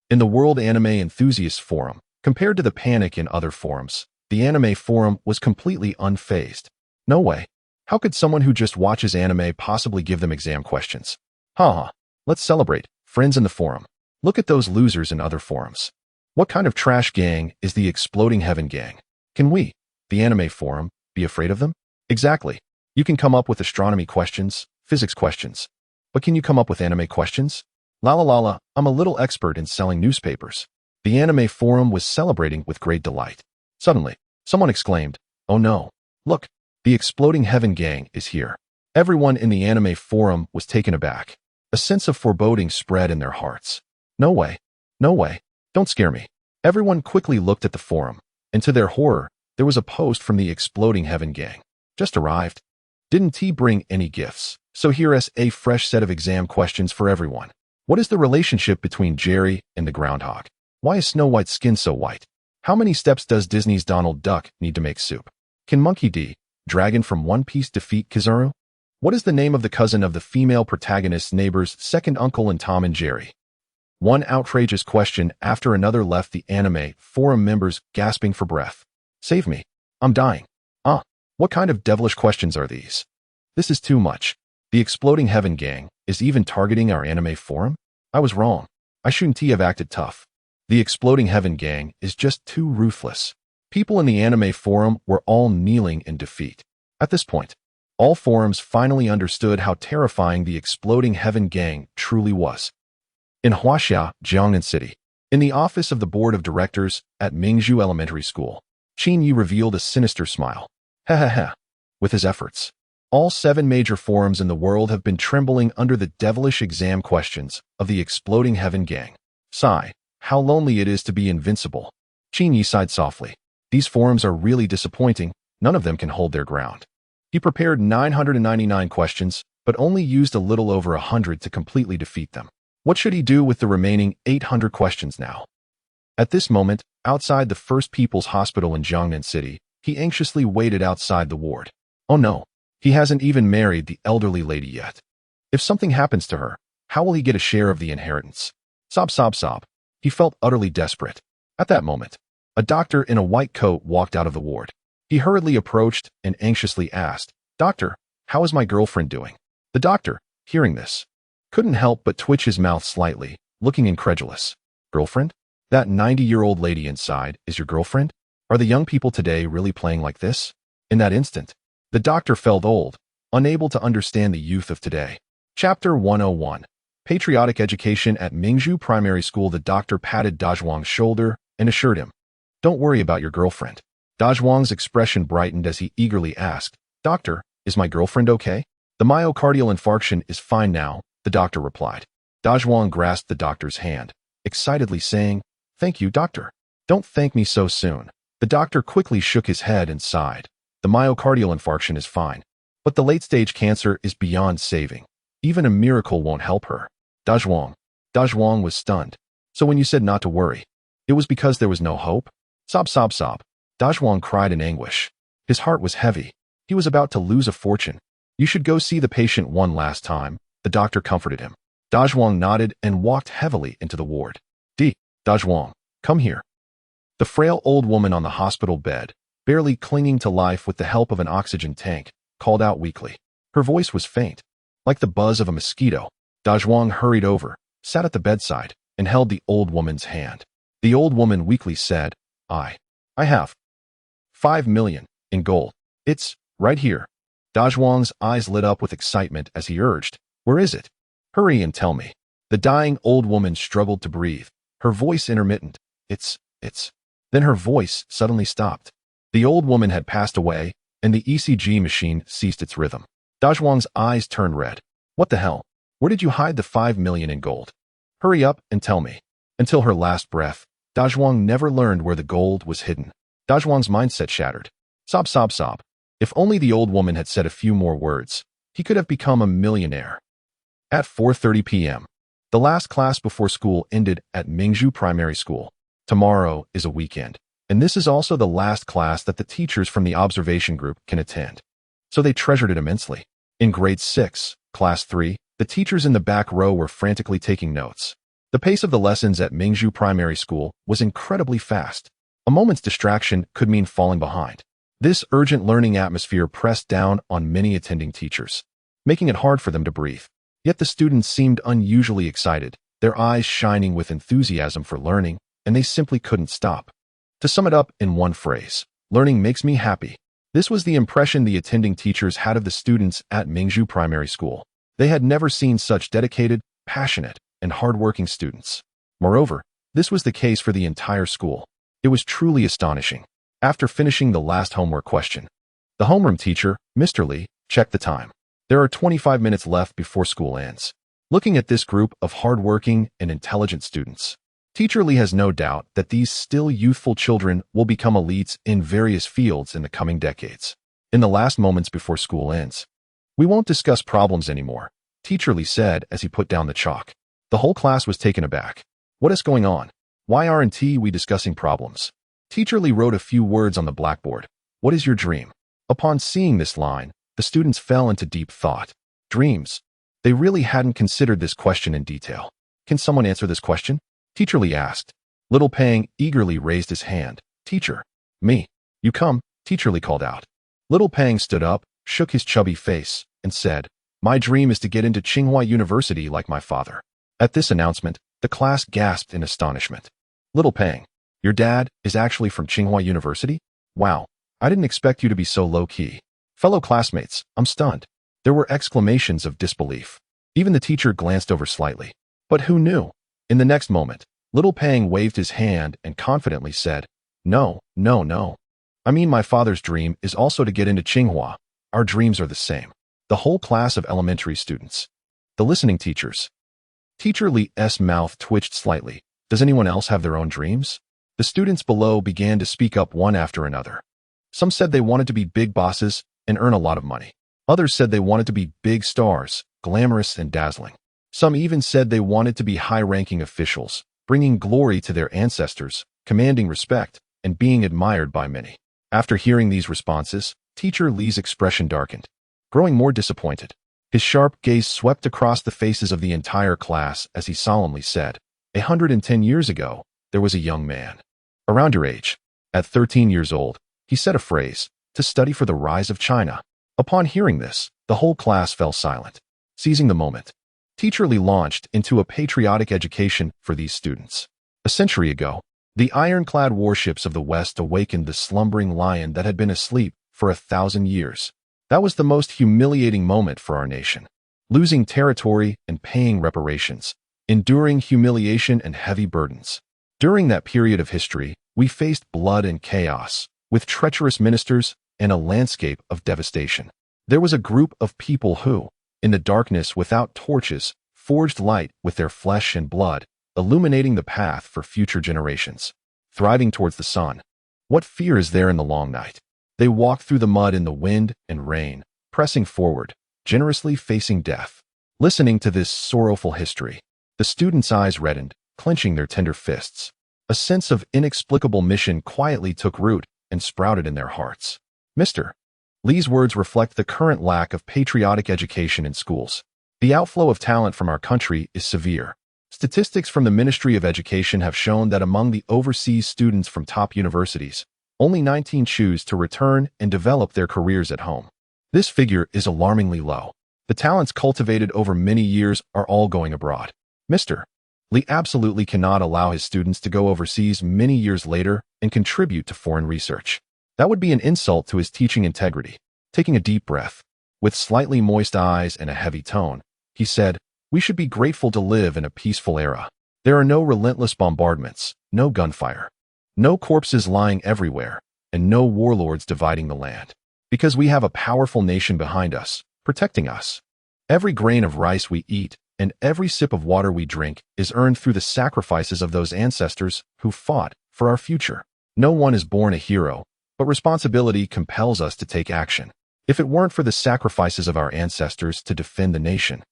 In the World Anime Enthusiast Forum, compared to the panic in other forums, the Anime Forum was completely unfazed. No way. How could someone who just watches anime possibly give them exam questions? Haha. Let's celebrate, friends in the forum. Look at those losers in other forums. What kind of trash gang is the Exploding Heaven Gang? Can we, the Anime Forum, be afraid of them? Exactly. You can come up with astronomy questions, physics questions. But can you come up with anime questions? La, I'm a little expert in selling newspapers. The Anime Forum was celebrating with great delight. Suddenly, someone exclaimed, oh no, look, the Exploding Heaven Gang is here. Everyone in the Anime Forum was taken aback. A sense of foreboding spread in their hearts. No way, don't scare me. Everyone quickly looked at the forum, and to their horror, There was a post from the Exploding Heaven gang. Just arrived. Didn't he bring any gifts? So here's a fresh set of exam questions for everyone. What is the relationship between Jerry and the groundhog? Why is Snow White's skin so white? How many steps does Disney's Donald Duck need to make soup? Can Monkey D. Dragon from One Piece defeat Kizaru? What is the name of the cousin of the female protagonist's neighbor's second uncle in Tom and Jerry? One outrageous question after another left the anime forum members gasping for breath. Save me. I'm dying. What kind of devilish questions are these? This is too much. The Exploding Heaven gang is even targeting our anime forum? I was wrong. I shouldn't have acted tough. The Exploding Heaven gang is just too ruthless. People in the anime forum were all kneeling in defeat. At this point, all forums finally understood how terrifying the Exploding Heaven gang truly was. In Huaxia, Jiangnan City, in the office of the board of directors at Mingzhu Elementary School, Qin Yi revealed a sinister smile. With his efforts, all 7 major forums in the world have been trembling under the devilish exam questions of the Exploding Heaven gang. Sigh, how lonely it is to be invincible. Qin Yi sighed softly. These forums are really disappointing. None of them can hold their ground. He prepared 999 questions, but only used a little over 100 to completely defeat them. What should he do with the remaining 800 questions now? At this moment, outside the First People's Hospital in Jiangnan City, he anxiously waited outside the ward. Oh no, he hasn't even married the elderly lady yet. If something happens to her, how will he get a share of the inheritance? Sob, sob, sob. He felt utterly desperate. At that moment, a doctor in a white coat walked out of the ward. He hurriedly approached and anxiously asked, "Doctor, how is my girlfriend doing?" The doctor, hearing this, couldn't help but twitch his mouth slightly, looking incredulous. Girlfriend? That 90-year-old lady inside is your girlfriend? Are the young people today really playing like this? In that instant, the doctor felt old, unable to understand the youth of today. Chapter 101. Patriotic Education at Mingzhu Primary School. The doctor patted Dazhuang's shoulder and assured him, "Don't worry about your girlfriend." Dazhuang's expression brightened as he eagerly asked, "Doctor, is my girlfriend okay?" "The myocardial infarction is fine now," the doctor replied. Dazhuang grasped the doctor's hand, excitedly saying, "Thank you, doctor." "Don't thank me so soon." The doctor quickly shook his head and sighed. "The myocardial infarction is fine, but the late-stage cancer is beyond saving. Even a miracle won't help her." Dazhuang was stunned. "So when you said not to worry, it was because there was no hope?" Sob, sob, sob. Dazhuang cried in anguish. His heart was heavy. He was about to lose a fortune. "You should go see the patient one last time," the doctor comforted him. Dazhuang nodded and walked heavily into the ward. Dazhuang, come here." The frail old woman on the hospital bed, barely clinging to life with the help of an oxygen tank, called out weakly. Her voice was faint, like the buzz of a mosquito. Dazhuang hurried over, sat at the bedside, and held the old woman's hand. The old woman weakly said, I have 5 million in gold. It's right here." Dazhuang's eyes lit up with excitement as he urged, "Where is it? Hurry and tell me." The dying old woman struggled to breathe, her voice intermittent. It's. Then her voice suddenly stopped. The old woman had passed away, and the ECG machine ceased its rhythm. Dazhuang's eyes turned red. "What the hell? Where did you hide the 5 million in gold? Hurry up and tell me." Until her last breath, Dazhuang never learned where the gold was hidden. Dazhuang's mindset shattered. Sob, sob, sob. If only the old woman had said a few more words, he could have become a millionaire. At 4:30 p.m., the last class before school ended at Mingzhu Primary School. Tomorrow is a weekend, and this is also the last class that the teachers from the observation group can attend. So they treasured it immensely. In grade 6, class 3, the teachers in the back row were frantically taking notes. The pace of the lessons at Mingzhu Primary School was incredibly fast. A moment's distraction could mean falling behind. This urgent learning atmosphere pressed down on many attending teachers, making it hard for them to breathe. Yet the students seemed unusually excited, their eyes shining with enthusiasm for learning, and they simply couldn't stop. To sum it up in one phrase, learning makes me happy. This was the impression the attending teachers had of the students at Mingzhu Primary School. They had never seen such dedicated, passionate, and hardworking students. Moreover, this was the case for the entire school. It was truly astonishing. After finishing the last homework question, the homeroom teacher, Mr. Lee, checked the time. There are 25 minutes left before school ends. Looking at this group of hardworking and intelligent students, Teacher Lee has no doubt that these still youthful children will become elites in various fields in the coming decades. In the last moments before school ends, "We won't discuss problems anymore," Teacher Lee said as he put down the chalk. The whole class was taken aback. "What is going on? Why aren't we discussing problems?" Teacher Lee wrote a few words on the blackboard. "What is your dream?" Upon seeing this line, the students fell into deep thought. Dreams. They really hadn't considered this question in detail. "Can someone answer this question?" Teacher Lee asked. Little Pang eagerly raised his hand. "Teacher." "Me." "You come," Teacher Lee called out. Little Pang stood up, shook his chubby face, and said, "My dream is to get into Tsinghua University like my father." At this announcement, the class gasped in astonishment. "Little Pang, your dad is actually from Tsinghua University? Wow, I didn't expect you to be so low-key." "Fellow classmates, I'm stunned." There were exclamations of disbelief. Even the teacher glanced over slightly. But who knew? In the next moment, Little Pang waved his hand and confidently said, "No, no, no. I mean, my father's dream is also to get into Tsinghua. Our dreams are the same." The whole class of elementary students. The listening teachers. Teacher Lee's mouth twitched slightly. Does anyone else have their own dreams? The students below began to speak up one after another. Some said they wanted to be big bosses and earn a lot of money. Others said they wanted to be big stars, glamorous and dazzling. Some even said they wanted to be high-ranking officials, bringing glory to their ancestors, commanding respect, and being admired by many. After hearing these responses, Teacher Lee's expression darkened, growing more disappointed. His sharp gaze swept across the faces of the entire class as he solemnly said, 110 years ago, there was a young man. Around your age. At 13 years old, he said a phrase, to study for the rise of China. Upon hearing this, the whole class fell silent. Seizing the moment, Teacher Lee launched into a patriotic education for these students. A century ago, the ironclad warships of the West awakened the slumbering lion that had been asleep for 1,000 years. That was the most humiliating moment for our nation. Losing territory and paying reparations, enduring humiliation and heavy burdens. During that period of history, we faced blood and chaos, with treacherous ministers and a landscape of devastation. There was a group of people who, in the darkness without torches, forged light with their flesh and blood, illuminating the path for future generations. Thriving towards the sun. What fear is there in the long night? They walked through the mud in the wind and rain, pressing forward, generously facing death. Listening to this sorrowful history, the students' eyes reddened, clenching their tender fists. A sense of inexplicable mission quietly took root and sprouted in their hearts. Mr. Lee's words reflect the current lack of patriotic education in schools. The outflow of talent from our country is severe. Statistics from the Ministry of Education have shown that among the overseas students from top universities, only 19 choose to return and develop their careers at home. This figure is alarmingly low. The talents cultivated over many years are all going abroad. Mr. Lee absolutely cannot allow his students to go overseas many years later and contribute to foreign research. That would be an insult to his teaching integrity. Taking a deep breath, with slightly moist eyes and a heavy tone, he said, "We should be grateful to live in a peaceful era. There are no relentless bombardments, no gunfire, no corpses lying everywhere, and no warlords dividing the land. Because we have a powerful nation behind us, protecting us. Every grain of rice we eat and every sip of water we drink is earned through the sacrifices of those ancestors who fought for our future. No one is born a hero, but responsibility compels us to take action. If it weren't for the sacrifices of our ancestors to defend the nation,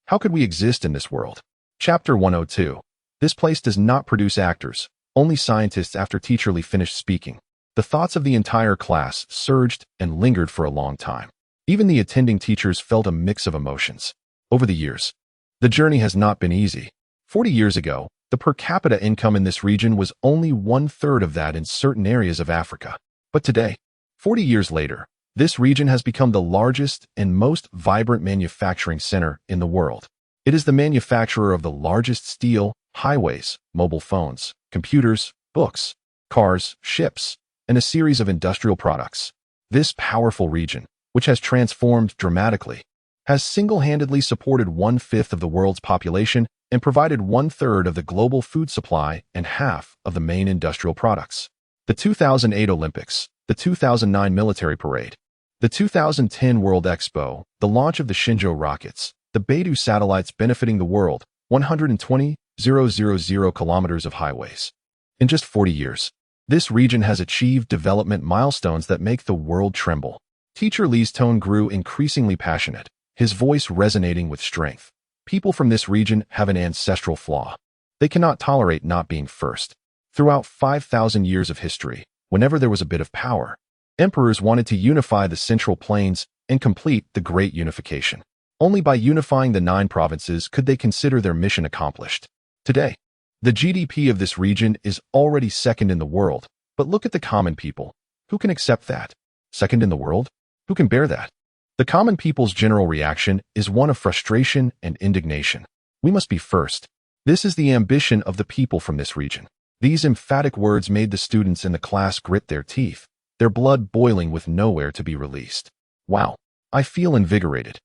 how could we exist in this world?" Chapter 102. This place does not produce actors, only scientists. After Teacher Lee finished speaking, the thoughts of the entire class surged and lingered for a long time. Even the attending teachers felt a mix of emotions. Over the years, the journey has not been easy. 40 years ago, the per capita income in this region was only 1/3 of that in certain areas of Africa. But today, 40 years later, this region has become the largest and most vibrant manufacturing center in the world. It is the manufacturer of the largest steel, highways, mobile phones, computers, books, cars, ships, and a series of industrial products. This powerful region, which has transformed dramatically, has single-handedly supported 1/5 of the world's population and provided 1/3 of the global food supply and half of the main industrial products. The 2008 Olympics, the 2009 military parade, the 2010 World Expo, the launch of the Shenzhou rockets, the Beidou satellites benefiting the world, 120 0.000 kilometers of highways. In just 40 years, this region has achieved development milestones that make the world tremble. Teacher Li's tone grew increasingly passionate, his voice resonating with strength. People from this region have an ancestral flaw. They cannot tolerate not being first. Throughout 5,000 years of history, whenever there was a bit of power, emperors wanted to unify the Central Plains and complete the Great Unification. Only by unifying the 9 provinces could they consider their mission accomplished. Today, the GDP of this region is already second in the world, but look at the common people. Who can accept that? Second in the world? Who can bear that? The common people's general reaction is one of frustration and indignation. We must be first. This is the ambition of the people from this region. These emphatic words made the students in the class grit their teeth, their blood boiling with nowhere to be released. Wow, I feel invigorated.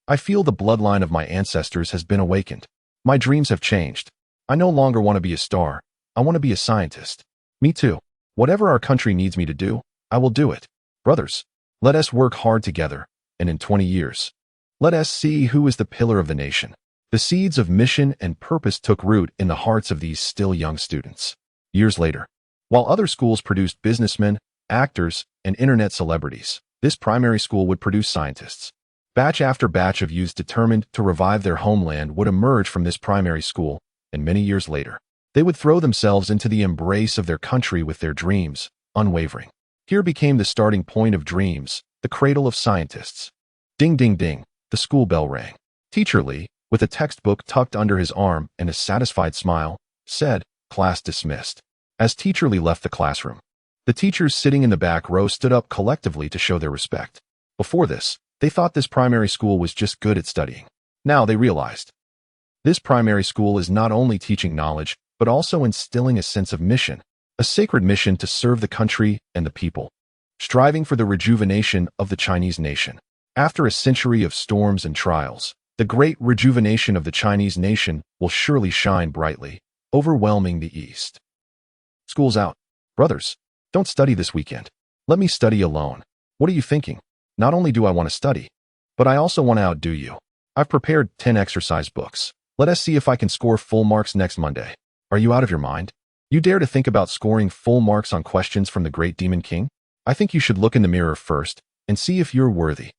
I feel the bloodline of my ancestors has been awakened. My dreams have changed. I no longer want to be a star. I want to be a scientist. Me too. Whatever our country needs me to do, I will do it. Brothers, let us work hard together, and in 20 years, let us see who is the pillar of the nation. The seeds of mission and purpose took root in the hearts of these still young students. Years later, while other schools produced businessmen, actors, and internet celebrities, this primary school would produce scientists. Batch after batch of youths determined to revive their homeland would emerge from this primary school, and many years later, they would throw themselves into the embrace of their country with their dreams, unwavering. Here became the starting point of dreams, the cradle of scientists. Ding ding ding, the school bell rang. Teacher Li, with a textbook tucked under his arm and a satisfied smile, said, "Class dismissed." As Teacher Li left the classroom, the teachers sitting in the back row stood up collectively to show their respect. Before this, they thought this primary school was just good at studying. Now they realized, this primary school is not only teaching knowledge, but also instilling a sense of mission, a sacred mission to serve the country and the people, striving for the rejuvenation of the Chinese nation. After a century of storms and trials, the great rejuvenation of the Chinese nation will surely shine brightly, overwhelming the East. School's out. Brothers, don't study this weekend. Let me study alone. What are you thinking? Not only do I want to study, but I also want to outdo you. I've prepared 10 exercise books. Let us see if I can score full marks next Monday. Are you out of your mind? You dare to think about scoring full marks on questions from the Great Demon King? I think you should look in the mirror first and see if you're worthy.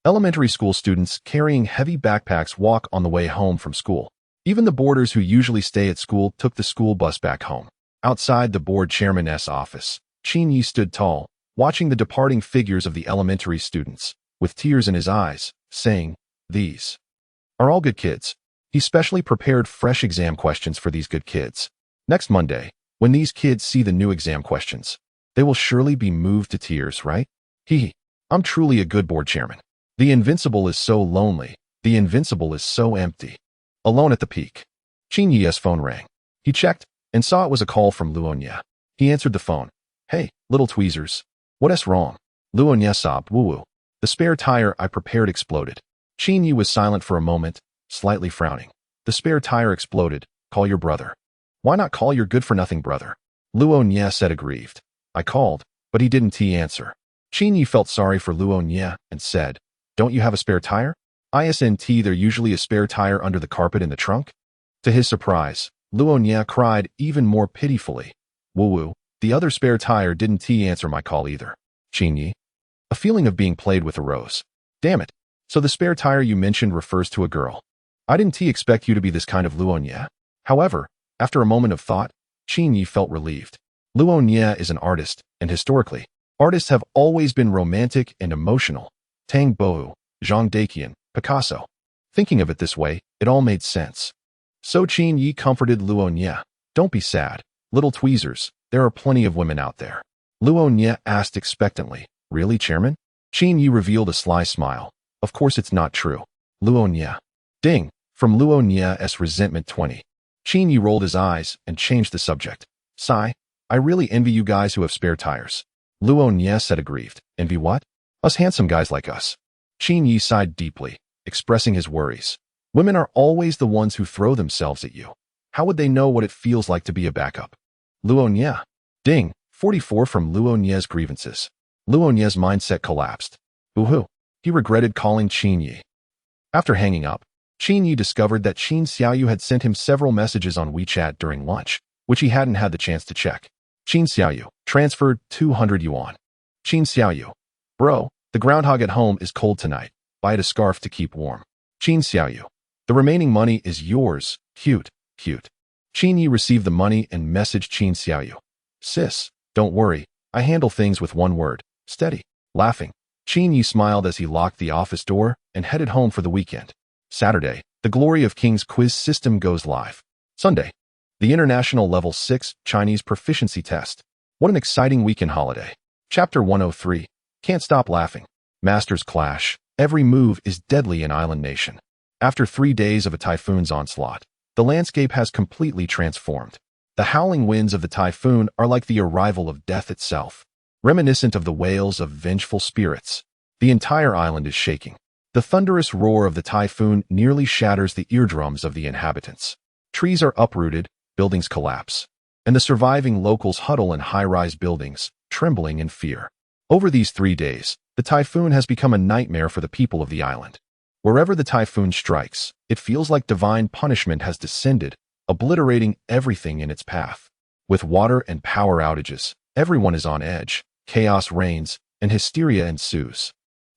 Elementary school students carrying heavy backpacks walk on the way home from school. Even the boarders who usually stay at school took the school bus back home. Outside the board chairman's office, Qin Yi stood tall, watching the departing figures of the elementary students, with tears in his eyes, saying, "These are all good kids." He specially prepared fresh exam questions for these good kids. Next Monday, when these kids see the new exam questions, they will surely be moved to tears, right? I'm truly a good board chairman. The invincible is so lonely. The invincible is so empty. Alone at the peak. Qin Yi's phone rang. He checked and saw it was a call from Luonya. He answered the phone. "Hey, little tweezers. What's wrong?" Luonya sobbed, "Woo-woo. The spare tire I prepared exploded." Qin Yi was silent for a moment, slightly frowning. "The spare tire exploded. Call your brother." "Why not call your good-for-nothing brother?" Luonya said aggrieved. "I called, but he didn't answer." Qin Yi felt sorry for Luonya and said, "Don't you have a spare tire?" "Isn't there usually a spare tire under the carpet in the trunk?" To his surprise, Luonya cried even more pitifully. "Woo-woo, the other spare tire didn't answer my call either." Qin Yi. A feeling of being played with arose. "Damn it. So the spare tire you mentioned refers to a girl. I didn't expect you to be this kind of Luonya." However, after a moment of thought, Qin Yi felt relieved. Luonya is an artist, and historically, artists have always been romantic and emotional. Tang Bo, Zhang Daqian, Picasso. Thinking of it this way, it all made sense. So Qin Yi comforted Luonya. "Don't be sad, little tweezers. There are plenty of women out there." Luonya asked expectantly, "Really, Chairman?" Qin Yi revealed a sly smile. "Of course it's not true." Luonya. Ding, from Luonya's resentment 20. Qin Yi rolled his eyes and changed the subject. "Sigh, I really envy you guys who have spare tires." Luonya said aggrieved. "Envy what?" "Us handsome guys like us." Qin Yi sighed deeply, expressing his worries. "Women are always the ones who throw themselves at you. How would they know what it feels like to be a backup?" Luonya. Ding, 44 from Luonya's grievances. Luonya's mindset collapsed. Boo-hoo. He regretted calling Qin Yi. After hanging up, Qin Yi discovered that Qin Xiaoyu had sent him several messages on WeChat during lunch, which he hadn't had the chance to check. Qin Xiaoyu transferred 200 yuan. Qin Xiaoyu, bro, the groundhog at home is cold tonight. Buy it a scarf to keep warm. Qin Xiaoyu, the remaining money is yours. Cute, cute. Qin Yi received the money and messaged Qin Xiaoyu. Sis, don't worry, I handle things with one word, steady. Laughing, Qin Yi smiled as he locked the office door and headed home for the weekend. Saturday, the Glory of Kings quiz system goes live. Sunday, the International Level 6 Chinese Proficiency Test. What an exciting weekend holiday. Chapter 103, Can't Stop Laughing. Masters Clash. Every move is deadly in Island Nation. After 3 days of a typhoon's onslaught, the landscape has completely transformed. The howling winds of the typhoon are like the arrival of death itself, reminiscent of the wails of vengeful spirits. The entire island is shaking. The thunderous roar of the typhoon nearly shatters the eardrums of the inhabitants. Trees are uprooted, buildings collapse, and the surviving locals huddle in high-rise buildings, trembling in fear. Over these 3 days, the typhoon has become a nightmare for the people of the island. Wherever the typhoon strikes, it feels like divine punishment has descended, obliterating everything in its path. With water and power outages, everyone is on edge, chaos reigns, and hysteria ensues.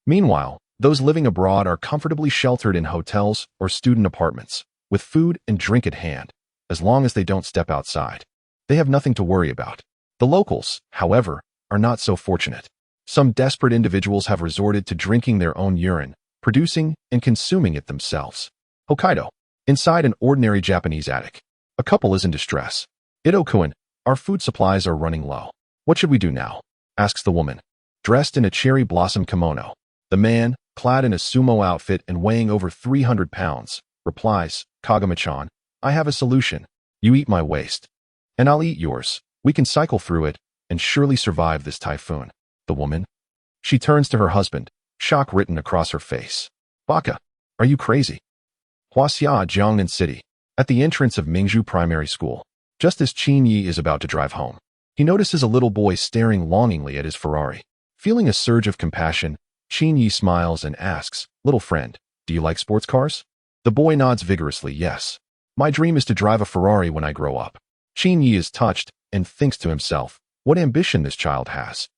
Meanwhile, those living abroad are comfortably sheltered in hotels or student apartments, with food and drink at hand, as long as they don't step outside. They have nothing to worry about. The locals, however, are not so fortunate. Some desperate individuals have resorted to drinking their own urine, producing and consuming it themselves. Hokkaido. Inside an ordinary Japanese attic, a couple is in distress. Ito-kun, our food supplies are running low. What should we do now? Asks the woman, dressed in a cherry blossom kimono. The man, clad in a sumo outfit and weighing over 300 pounds, replies, Kagami-chan, I have a solution. You eat my waste, and I'll eat yours. We can cycle through it and surely survive this typhoon. The woman. She turns to her husband, shock written across her face. Baka, are you crazy? Huaxia, Jiangnan City. At the entrance of Mingzhu Primary School, just as Qin Yi is about to drive home, he notices a little boy staring longingly at his Ferrari. Feeling a surge of compassion, Qin Yi smiles and asks, Little friend, do you like sports cars? The boy nods vigorously, yes. My dream is to drive a Ferrari when I grow up. Qin Yi is touched and thinks to himself, what ambition this child has.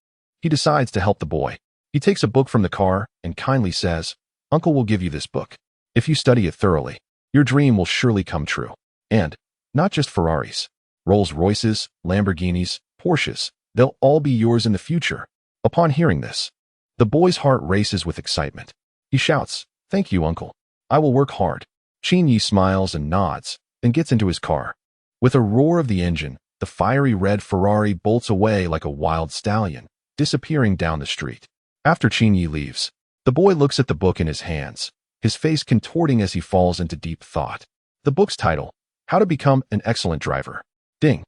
He decides to help the boy. He takes a book from the car and kindly says, Uncle will give you this book. If you study it thoroughly, your dream will surely come true. And not just Ferraris, Rolls-Royces, Lamborghinis, Porsches, they'll all be yours in the future. Upon hearing this, the boy's heart races with excitement. He shouts, Thank you, Uncle. I will work hard. Qin Yi smiles and nods, then gets into his car. With a roar of the engine, the fiery red Ferrari bolts away like a wild stallion, disappearing down the street. After Qin Yi leaves, the boy looks at the book in his hands, his face contorting as he falls into deep thought. The book's title, How to Become an Excellent Driver. Ding.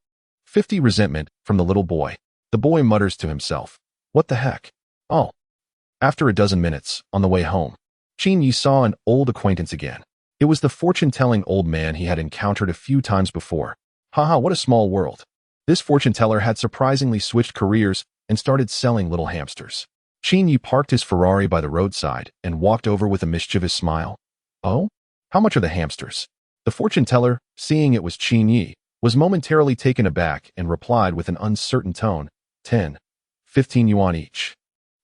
50 resentment from the little boy. The boy mutters to himself, What the heck? Oh. After a dozen minutes, on the way home, Qin Yi saw an old acquaintance again. It was the fortune-telling old man he had encountered a few times before. Haha, what a small world. This fortune-teller had surprisingly switched careers and started selling little hamsters. Qin Yi parked his Ferrari by the roadside and walked over with a mischievous smile. Oh? How much are the hamsters? The fortune-teller, seeing it was Qin Yi, was momentarily taken aback and replied with an uncertain tone, 10, 15 yuan each.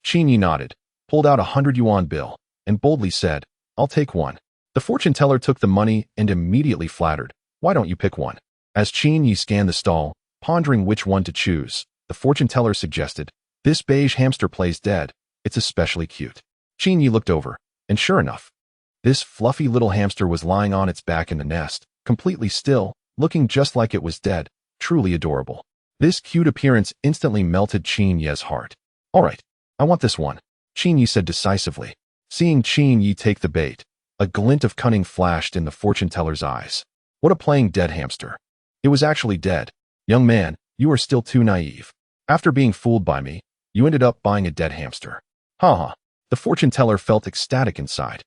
Qin Yi nodded, pulled out a 100 yuan bill, and boldly said, I'll take one. The fortune-teller took the money and immediately flattered, Why don't you pick one? As Qin Yi scanned the stall, pondering which one to choose, the fortune-teller suggested, This beige hamster plays dead. It's especially cute. Qin Yi looked over, and sure enough, this fluffy little hamster was lying on its back in the nest, completely still, looking just like it was dead, truly adorable. This cute appearance instantly melted Qin Yi's heart. All right, I want this one, Qin Yi said decisively. Seeing Qin Yi take the bait, a glint of cunning flashed in the fortune-teller's eyes. What a playing dead hamster. It was actually dead. Young man, you are still too naive. After being fooled by me, you ended up buying a dead hamster. Haha. The fortune-teller felt ecstatic inside.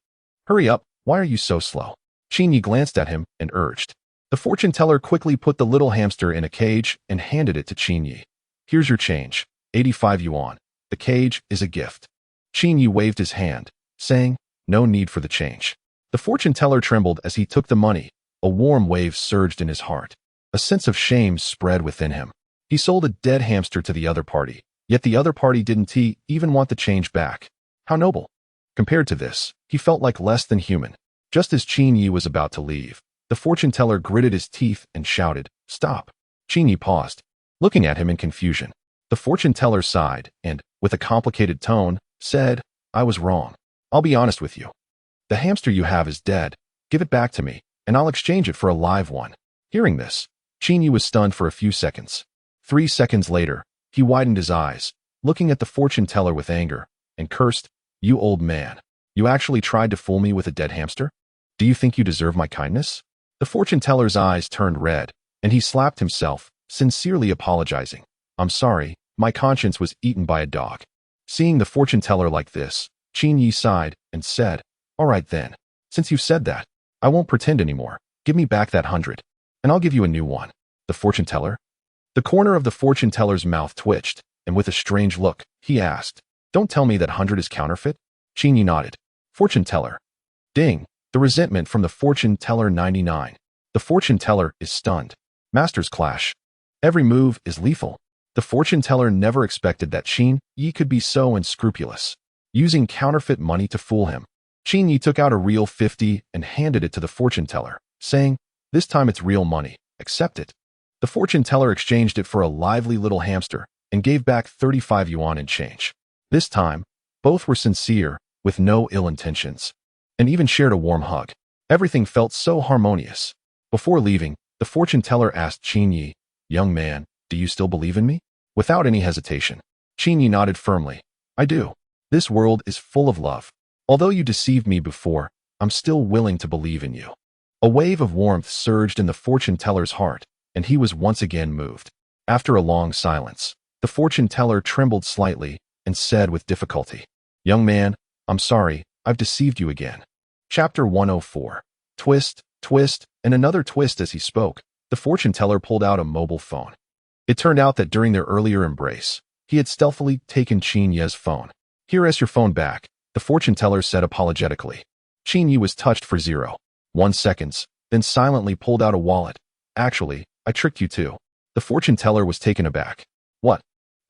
Hurry up, why are you so slow? Qin Yi glanced at him and urged. The fortune-teller quickly put the little hamster in a cage and handed it to Qin Yi. Here's your change, 85 yuan. The cage is a gift. Qin Yi waved his hand, saying, No need for the change. The fortune teller trembled as he took the money. A warm wave surged in his heart. A sense of shame spread within him. He sold a dead hamster to the other party, yet the other party didn't even want the change back. How noble. Compared to this, he felt like less than human. Just as Qin Yi was about to leave, the fortune teller gritted his teeth and shouted, "Stop." Qin Yi paused, looking at him in confusion. The fortune teller sighed and, with a complicated tone, said, "I was wrong. I'll be honest with you. The hamster you have is dead. Give it back to me, and I'll exchange it for a live one." Hearing this, Qin Yi was stunned for a few seconds. 3 seconds later, he widened his eyes, looking at the fortune teller with anger, and cursed, "You old man. You actually tried to fool me with a dead hamster? Do you think you deserve my kindness?" The fortune teller's eyes turned red, and he slapped himself, sincerely apologizing. "I'm sorry, my conscience was eaten by a dog." Seeing the fortune teller like this, Qin Yi sighed and said, "All right then. Since you've said that, I won't pretend anymore. Give me back that 100, and I'll give you a new one." The fortune teller? The corner of the fortune teller's mouth twitched, and with a strange look, he asked, "Don't tell me that 100 is counterfeit?" Qin Yi nodded. Fortune teller. Ding. The resentment from the fortune teller 99. The fortune teller is stunned. Masters clash. Every move is lethal. The fortune teller never expected that Qin Yi could be so unscrupulous, using counterfeit money to fool him. Qin Yi took out a real 50 and handed it to the fortune teller, saying, "This time it's real money. Accept it." The fortune teller exchanged it for a lively little hamster and gave back 35 yuan in change. This time, both were sincere, with no ill intentions, and even shared a warm hug. Everything felt so harmonious. Before leaving, the fortune teller asked Qin Yi, "Young man, do you still believe in me?" Without any hesitation, Qin Yi nodded firmly. "I do. This world is full of love. Although you deceived me before, I'm still willing to believe in you." A wave of warmth surged in the fortune teller's heart, and he was once again moved. After a long silence, the fortune teller trembled slightly and said with difficulty, "Young man, I'm sorry, I've deceived you again." Chapter 104. Twist, twist, and another twist. As he spoke, the fortune teller pulled out a mobile phone. It turned out that during their earlier embrace, he had stealthily taken Qin Yi's phone. "Here's your phone back," the fortune teller said apologetically. Qin Yi was touched for 0.1 seconds, then silently pulled out a wallet. "Actually, I tricked you too." The fortune teller was taken aback. "What?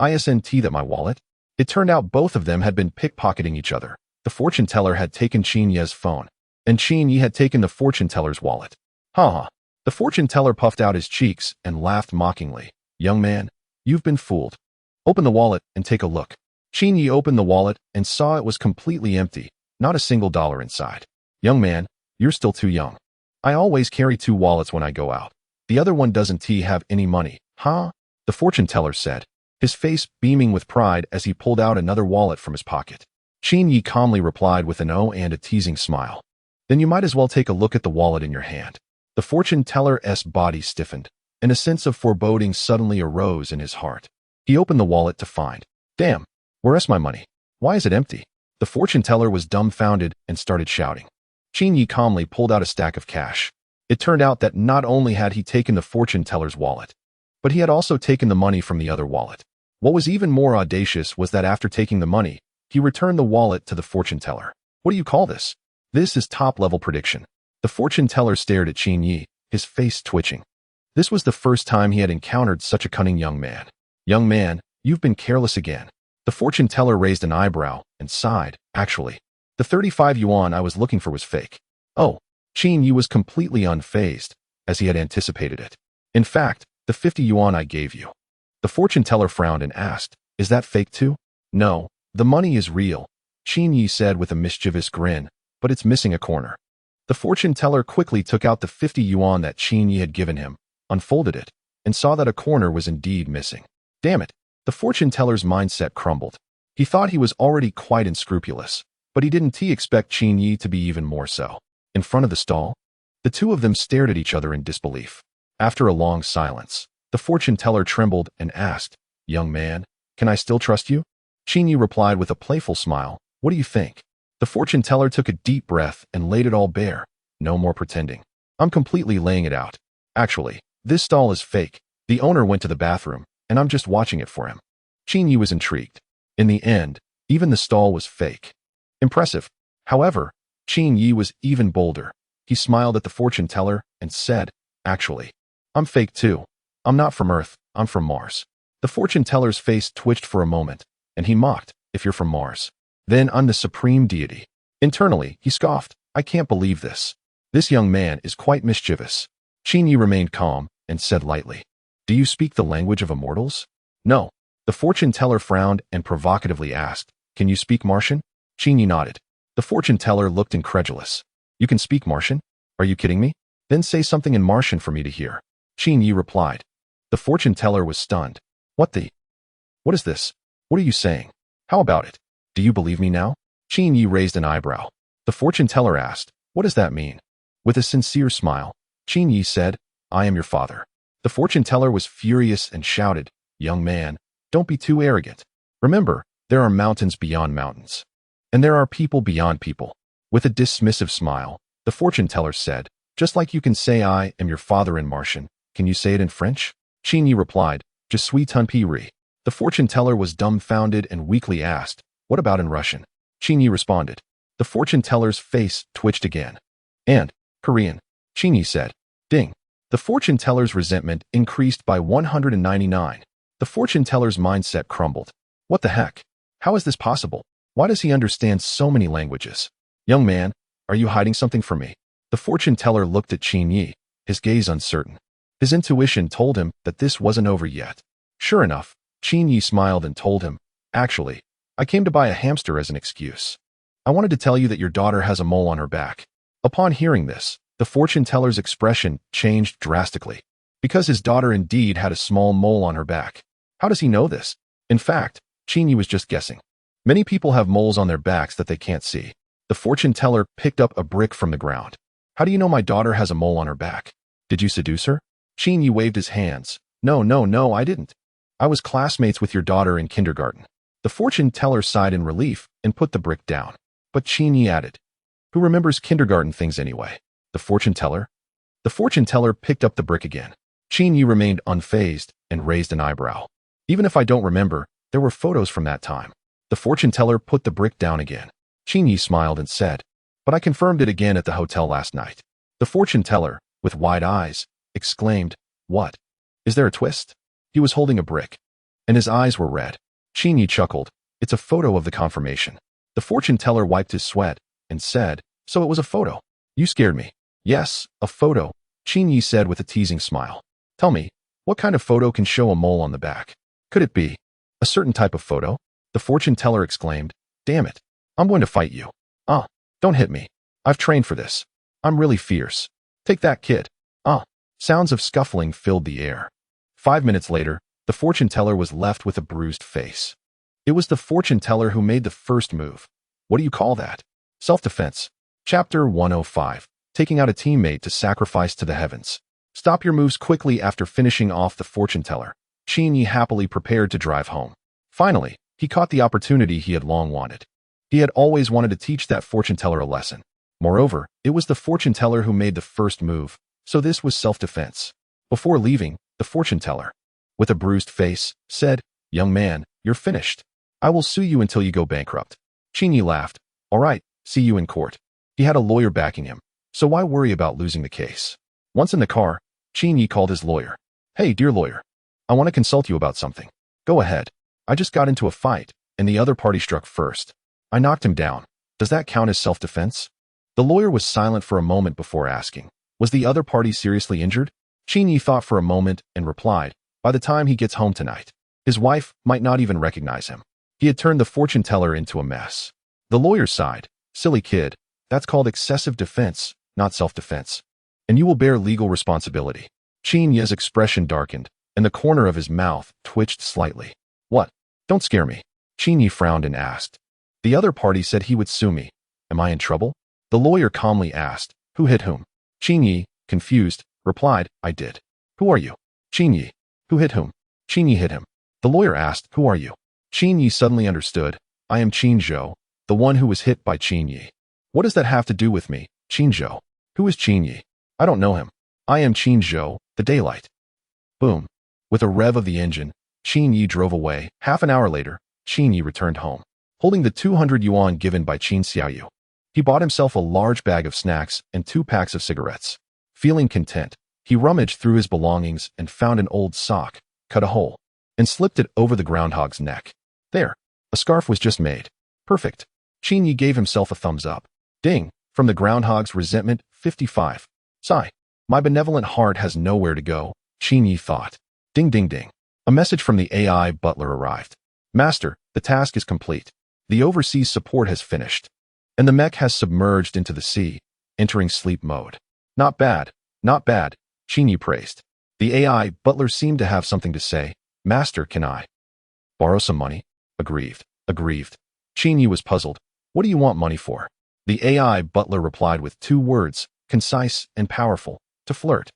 Isn't that my wallet?" It turned out both of them had been pickpocketing each other. The fortune teller had taken Qin Yi's phone, and Qin Yi had taken the fortune teller's wallet. "Ha ha." The fortune teller puffed out his cheeks and laughed mockingly. "Young man, you've been fooled. Open the wallet and take a look." Qin Yi opened the wallet and saw it was completely empty, not a single dollar inside. "Young man, you're still too young. I always carry 2 wallets when I go out. The other one doesn't have any money, huh?" The fortune teller said, his face beaming with pride as he pulled out another wallet from his pocket. Qin Yi calmly replied with an "oh" and a teasing smile. "Then you might as well take a look at the wallet in your hand." The fortune teller's body stiffened, and a sense of foreboding suddenly arose in his heart. He opened the wallet to find, "Damn, where's my money? Why is it empty?" The fortune teller was dumbfounded and started shouting. Qin Yi calmly pulled out a stack of cash. It turned out that not only had he taken the fortune teller's wallet, but he had also taken the money from the other wallet. What was even more audacious was that after taking the money, he returned the wallet to the fortune teller. "What do you call this?" "This is top-level prediction." The fortune teller stared at Qin Yi, his face twitching. This was the first time he had encountered such a cunning young man. "Young man, you've been careless again." The fortune teller raised an eyebrow and sighed. "Actually, the 35 yuan I was looking for was fake." "Oh." Qin Yi was completely unfazed, as he had anticipated it. "In fact, the 50 yuan I gave you." The fortune teller frowned and asked, "Is that fake too?" "No, the money is real," Qin Yi said with a mischievous grin, "but it's missing a corner." The fortune teller quickly took out the 50 yuan that Qin Yi had given him, unfolded it, and saw that a corner was indeed missing. Damn it! The fortune teller's mindset crumbled. He thought he was already quite unscrupulous, but he didn't expect Qin Yi to be even more so. In front of the stall, the two of them stared at each other in disbelief. After a long silence, the fortune teller trembled and asked, "Young man, can I still trust you?" Qin Yi replied with a playful smile, "What do you think?" The fortune teller took a deep breath and laid it all bare. "No more pretending. I'm completely laying it out. Actually, this stall is fake. The owner went to the bathroom, and I'm just watching it for him." Qin Yi was intrigued. In the end, even the stall was fake. Impressive. However, Qin Yi was even bolder. He smiled at the fortune teller and said, "Actually, I'm fake too. I'm not from Earth, I'm from Mars." The fortune teller's face twitched for a moment, and he mocked, "If you're from Mars, then I'm the supreme deity." Internally, he scoffed, "I can't believe this. This young man is quite mischievous." Qin Yi remained calm and said lightly, "Do you speak the language of immortals?" "No." The fortune teller frowned and provocatively asked, "Can you speak Martian?" Qin Yi nodded. The fortune teller looked incredulous. "You can speak Martian? Are you kidding me? Then say something in Martian for me to hear." Qin Yi replied. The fortune teller was stunned. What is this? What are you saying? How about it? Do you believe me now?" Qin Yi raised an eyebrow. The fortune teller asked, "What does that mean?" With a sincere smile, Qin Yi said, "I am your father." The fortune teller was furious and shouted, "Young man, don't be too arrogant. Remember, there are mountains beyond mountains. And there are people beyond people." With a dismissive smile, the fortune teller said, "Just like you can say I am your father in Martian, can you say it in French?" Qin Yi replied, "Je suis ton père." The fortune teller was dumbfounded and weakly asked, "What about in Russian?" Qin Yi responded. The fortune teller's face twitched again. "And Korean," Qin Yi said. Ding. The fortune teller's resentment increased by 199. The fortune teller's mindset crumbled. What the heck? How is this possible? Why does he understand so many languages? "Young man, are you hiding something from me?" The fortune teller looked at Qin Yi, his gaze uncertain. His intuition told him that this wasn't over yet. Sure enough, Qin Yi smiled and told him, "Actually, I came to buy a hamster as an excuse. I wanted to tell you that your daughter has a mole on her back." Upon hearing this, the fortune teller's expression changed drastically. Because his daughter indeed had a small mole on her back. How does he know this? In fact, Qin Yi was just guessing. Many people have moles on their backs that they can't see. The fortune teller picked up a brick from the ground. "How do you know my daughter has a mole on her back? Did you seduce her?" Qin Yi waved his hands. No, I didn't. I was classmates with your daughter in kindergarten." The fortune teller sighed in relief and put the brick down. But Qin Yi added, "Who remembers kindergarten things anyway? The fortune teller?" The fortune teller picked up the brick again. Qin Yi remained unfazed and raised an eyebrow. "Even if I don't remember, there were photos from that time." The fortune teller put the brick down again. Qin Yi smiled and said, "But I confirmed it again at the hotel last night." The fortune teller, with wide eyes, exclaimed, "What? Is there a twist?" He was holding a brick, and his eyes were red. Qin Yi chuckled. "It's a photo of the confirmation." The fortune teller wiped his sweat and said, "So it was a photo. You scared me." "Yes, a photo," Qin Yi said with a teasing smile. "Tell me, what kind of photo can show a mole on the back? Could it be a certain type of photo?" The fortune teller exclaimed, "Damn it, I'm going to fight you." "Ah, don't hit me. I've trained for this. I'm really fierce. Take that, kid." "Ah." Sounds of scuffling filled the air. 5 minutes later, the fortune teller was left with a bruised face. It was the fortune teller who made the first move. What do you call that? Self-defense. Chapter 105. Taking out a teammate to sacrifice to the heavens. Stop your moves quickly after finishing off the fortune teller. Qin Yi happily prepared to drive home. Finally, he caught the opportunity he had long wanted. He had always wanted to teach that fortune teller a lesson. Moreover, it was the fortune teller who made the first move, so this was self-defense. Before leaving, the fortune teller, with a bruised face, said, "Young man, you're finished. I will sue you until you go bankrupt." Qin Yi laughed. "All right, see you in court." He had a lawyer backing him, so why worry about losing the case? Once in the car, Qin Yi called his lawyer. "Hey, dear lawyer, I want to consult you about something." "Go ahead. I just got into a fight, and the other party struck first. I knocked him down. Does that count as self-defense?" The lawyer was silent for a moment before asking, "Was the other party seriously injured?" Qin Yi thought for a moment and replied, "By the time he gets home tonight, his wife might not even recognize him." He had turned the fortune teller into a mess. The lawyer sighed. "Silly kid, that's called excessive defense, not self-defense. And you will bear legal responsibility." Qin Yi's expression darkened, and the corner of his mouth twitched slightly. "What? Don't scare me." Qin Yi frowned and asked. "The other party said he would sue me. Am I in trouble?" The lawyer calmly asked, "Who hit whom?" Qin Yi, confused, replied, "I did." "Who are you?" Qin Yi. "Who hit whom?" Qin Yi hit him. The lawyer asked, "Who are you?" Qin Yi suddenly understood. "I am Qin Zhou, the one who was hit by Qin Yi." "What does that have to do with me, Qin Zhou? Who is Qin Yi?" "I don't know him. I am Qin Zhou, the daylight." Boom. With a rev of the engine, Qin Yi drove away. Half an hour later, Qin Yi returned home, holding the 200 yuan given by Qin Xiaoyu. He bought himself a large bag of snacks and 2 packs of cigarettes. Feeling content, he rummaged through his belongings and found an old sock, cut a hole, and slipped it over the groundhog's neck. There, a scarf was just made. Perfect. Qin gave himself a thumbs up. Ding, from the groundhog's resentment, 55. Sigh. My benevolent heart has nowhere to go, Qin thought. Ding ding ding. A message from the AI butler arrived. Master, the task is complete. The overseas support has finished. And the mech has submerged into the sea, entering sleep mode. Not bad, Qin praised. The AI butler seemed to have something to say. Master, can I borrow some money? Aggrieved. Qin was puzzled. What do you want money for? The AI butler replied with 2 words, concise and powerful, to flirt.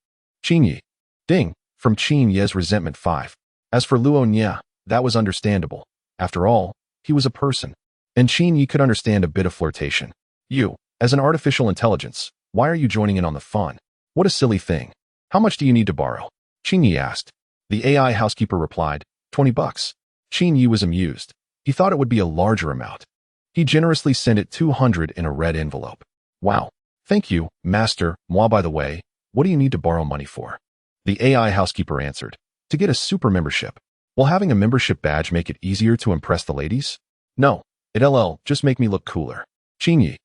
Qin. Ding, from Qin resentment 5. As for Luo Nya, that was understandable. After all, he was a person. And Qin could understand a bit of flirtation. You, as an artificial intelligence, why are you joining in on the fun? What a silly thing. How much do you need to borrow? Qin asked. The AI housekeeper replied, $20. Qin was amused. He thought it would be a larger amount. He generously sent it 200 in a red envelope. Wow. Thank you, Master. Moi, by the way, what do you need to borrow money for? The AI housekeeper answered. To get a super membership. Will having a membership badge make it easier to impress the ladies? No. It'll just make me look cooler. Qin.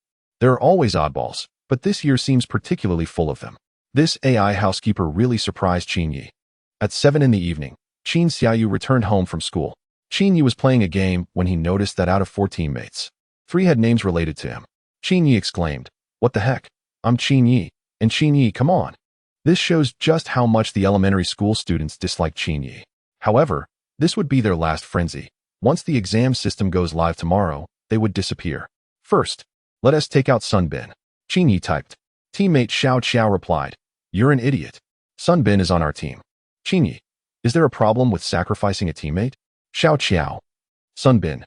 There are always oddballs, but this year seems particularly full of them. This AI housekeeper really surprised Qin. At 7 in the evening, Qin Xiaoyu returned home from school. Qin was playing a game when he noticed that out of 4 teammates, 3 had names related to him. Qin exclaimed, "What the heck? I'm Qin, and Qin, come on." This shows just how much the elementary school students dislike Qin. However, this would be their last frenzy. Once the exam system goes live tomorrow, they would disappear. First, let us take out Sunbin. Qin typed. Teammate Xiao Qiao replied, "You're an idiot. Sunbin is on our team." Qin, is there a problem with sacrificing a teammate? Xiao Qiao. Sunbin.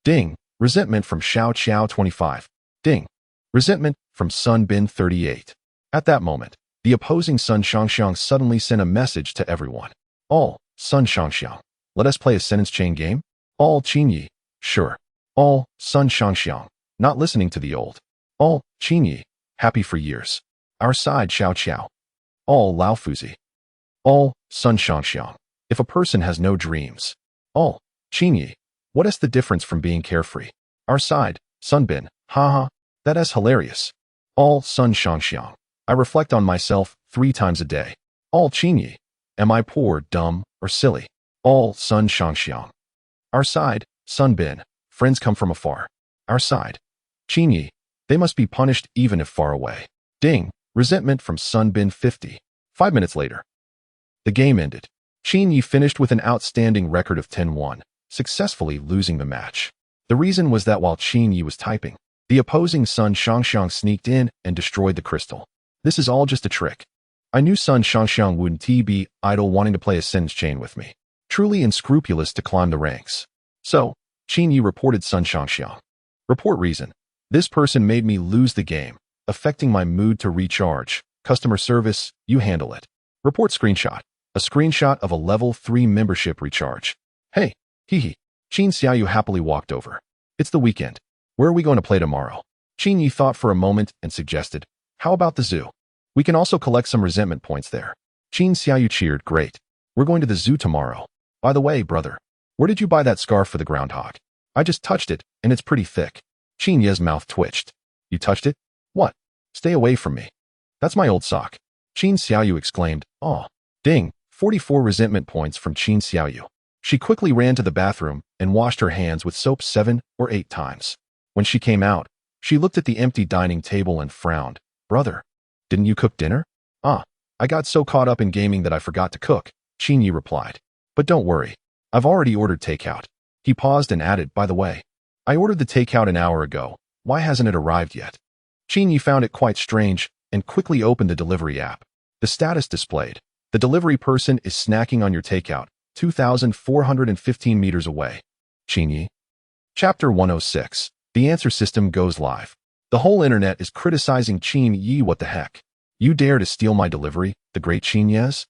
Ding, resentment from Xiao Qiao 25. Ding, resentment from Sunbin 38. At that moment, the opposing Sun Shangxiang suddenly sent a message to everyone. All, Sun Shangxiang. Let us play a sentence chain game? All Qin. Sure. All, Sun Shangxiang. Not listening to the old. All, Qin. Happy for years. Our side Xiao Qiao. All Lao Fuzi. All, Sun Shangxiang. If a person has no dreams. All, Qin. What is the difference from being carefree? Our side, Sunbin. Haha, that is hilarious. All, Sun Shangxiang. I reflect on myself 3 times a day. All Qin. Am I poor, dumb, or silly? All, Sun Shangxiang. Our side, Sunbin. Friends come from afar. Our side. Qin. They must be punished even if far away. Ding, resentment from Sunbin 50. 5 minutes later. The game ended. Qin finished with an outstanding record of 10-1, successfully losing the match. The reason was that while Qin was typing, the opposing Sun Shangxiang sneaked in and destroyed the crystal. This is all just a trick. I knew Sun Shangxiang wouldn't be idle wanting to play a sentence chain with me. Truly unscrupulous to climb the ranks. So, Qin reported Sun Shangxiang. Report reason. This person made me lose the game, affecting my mood to recharge. Customer service, you handle it. Report screenshot. A screenshot of a level 3 membership recharge. Hey, hee. Qin Xiaoyu happily walked over. It's the weekend. Where are we going to play tomorrow? Qin thought for a moment and suggested, how about the zoo? We can also collect some resentment points there. Qin Xiaoyu cheered, great. We're going to the zoo tomorrow. By the way, brother, where did you buy that scarf for the groundhog? I just touched it, and it's pretty thick. Qin's mouth twitched. You touched it? What? Stay away from me. That's my old sock. Qin Xiaoyu exclaimed, aw. Ding, 44 resentment points from Qin Xiaoyu. She quickly ran to the bathroom and washed her hands with soap 7 or 8 times. When she came out, she looked at the empty dining table and frowned. Brother, didn't you cook dinner? I got so caught up in gaming that I forgot to cook, Qin replied. But don't worry, I've already ordered takeout. He paused and added, by the way, I ordered the takeout an hour ago. Why hasn't it arrived yet? Qin found it quite strange and quickly opened the delivery app. The status displayed. The delivery person is snacking on your takeout, 2,415 meters away. Qin. Chapter 106. The answer system goes live. The whole internet is criticizing Qin. What the heck? You dare to steal my delivery, the great Qin Yes?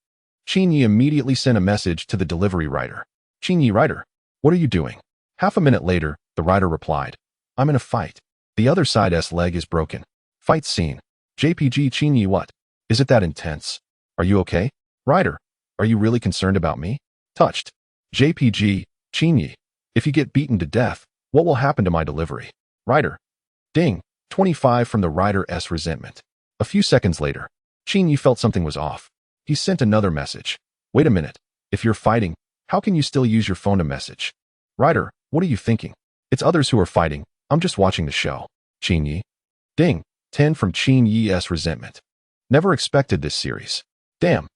Qin immediately sent a message to the delivery rider. Qin writer, what are you doing? Half a minute later, the rider replied, I'm in a fight. The other side's leg is broken. Fight scene. JPG Chinyi, what? Is it that intense? Are you okay? Writer, are you really concerned about me? Touched. JPG Chinyi, if you get beaten to death, what will happen to my delivery? Writer. Ding. 25 from the writer's resentment. A few seconds later, Chinyi felt something was off. He sent another message. Wait a minute. If you're fighting, how can you still use your phone to message? Writer, what are you thinking? It's others who are fighting. I'm just watching the show. Chinyi. Ding. 10 from Chinyi's resentment. Never expected this series. Damn.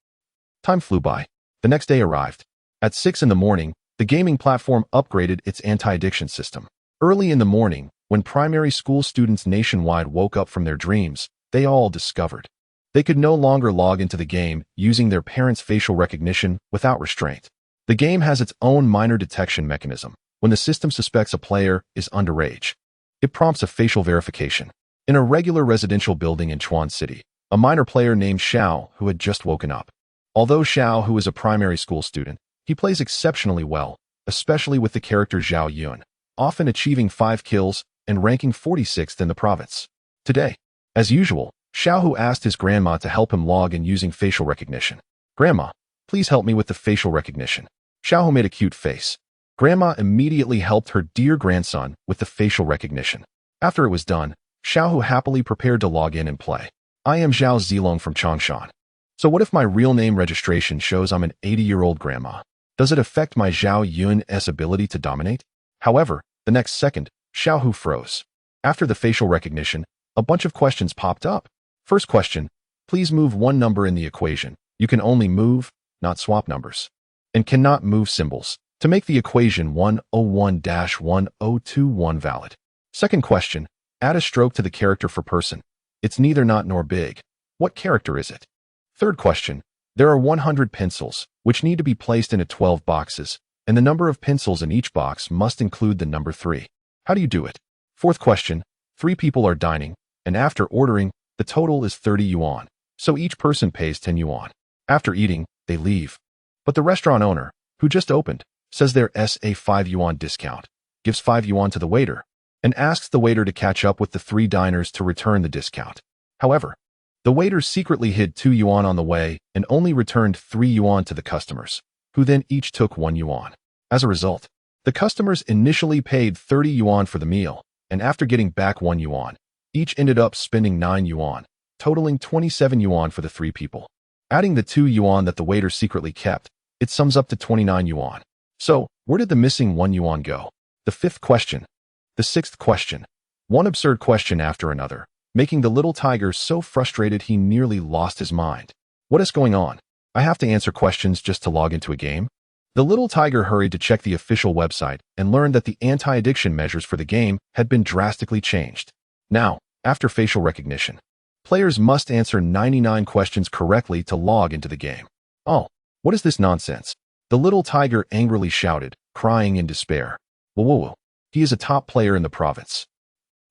Time flew by. The next day arrived. At 6 in the morning, the gaming platform upgraded its anti-addiction system. Early in the morning, when primary school students nationwide woke up from their dreams, they all discovered they could no longer log into the game using their parents' facial recognition without restraint. The game has its own minor detection mechanism. When the system suspects a player is underage, it prompts a facial verification. In a regular residential building in Chuan City, a minor player named Xiao who had just woken up. Although Xiao, who is a primary school student, he plays exceptionally well, especially with the character Zhao Yun, often achieving 5 kills and ranking 46th in the province. Today, as usual, Xiao Hu asked his grandma to help him log in using facial recognition. Grandma, please help me with the facial recognition. Xiao Hu made a cute face. Grandma immediately helped her dear grandson with the facial recognition. After it was done, Xiao Hu happily prepared to log in and play. I am Zhao Zilong from Changshan. So what if my real name registration shows I'm an 80-year-old grandma? Does it affect my Zhao Yun's ability to dominate? However, the next second, Xiao Hu froze. After the facial recognition, a bunch of questions popped up. First question, please move one number in the equation. You can only move, not swap numbers. And cannot move symbols to make the equation 101-1021 valid. Second question, add a stroke to the character for person. It's neither not nor big. What character is it? Third question, there are 100 pencils, which need to be placed into 12 boxes, and the number of pencils in each box must include the number 3. How do you do it? Fourth question, 3 people are dining, and after ordering, the total is 30 yuan, so each person pays 10 yuan. After eating, they leave. But the restaurant owner, who just opened, says there's a 5 yuan discount, gives 5 yuan to the waiter, and asks the waiter to catch up with the 3 diners to return the discount. However, the waiter secretly hid 2 yuan on the way and only returned 3 yuan to the customers, who then each took 1 yuan. As a result, the customers initially paid 30 yuan for the meal, and after getting back 1 yuan, each ended up spending 9 yuan, totaling 27 yuan for the 3 people. Adding the 2 yuan that the waiter secretly kept, it sums up to 29 yuan. So, where did the missing 1 yuan go? The fifth question. The sixth question. One absurd question after another, making the little tiger so frustrated he nearly lost his mind. What is going on? I have to answer questions just to log into a game? The little tiger hurried to check the official website and learned that the anti-addiction measures for the game had been drastically changed. Now, after facial recognition, players must answer 99 questions correctly to log into the game. Oh, what is this nonsense? The little tiger angrily shouted, crying in despair. Whoa. He is a top player in the province.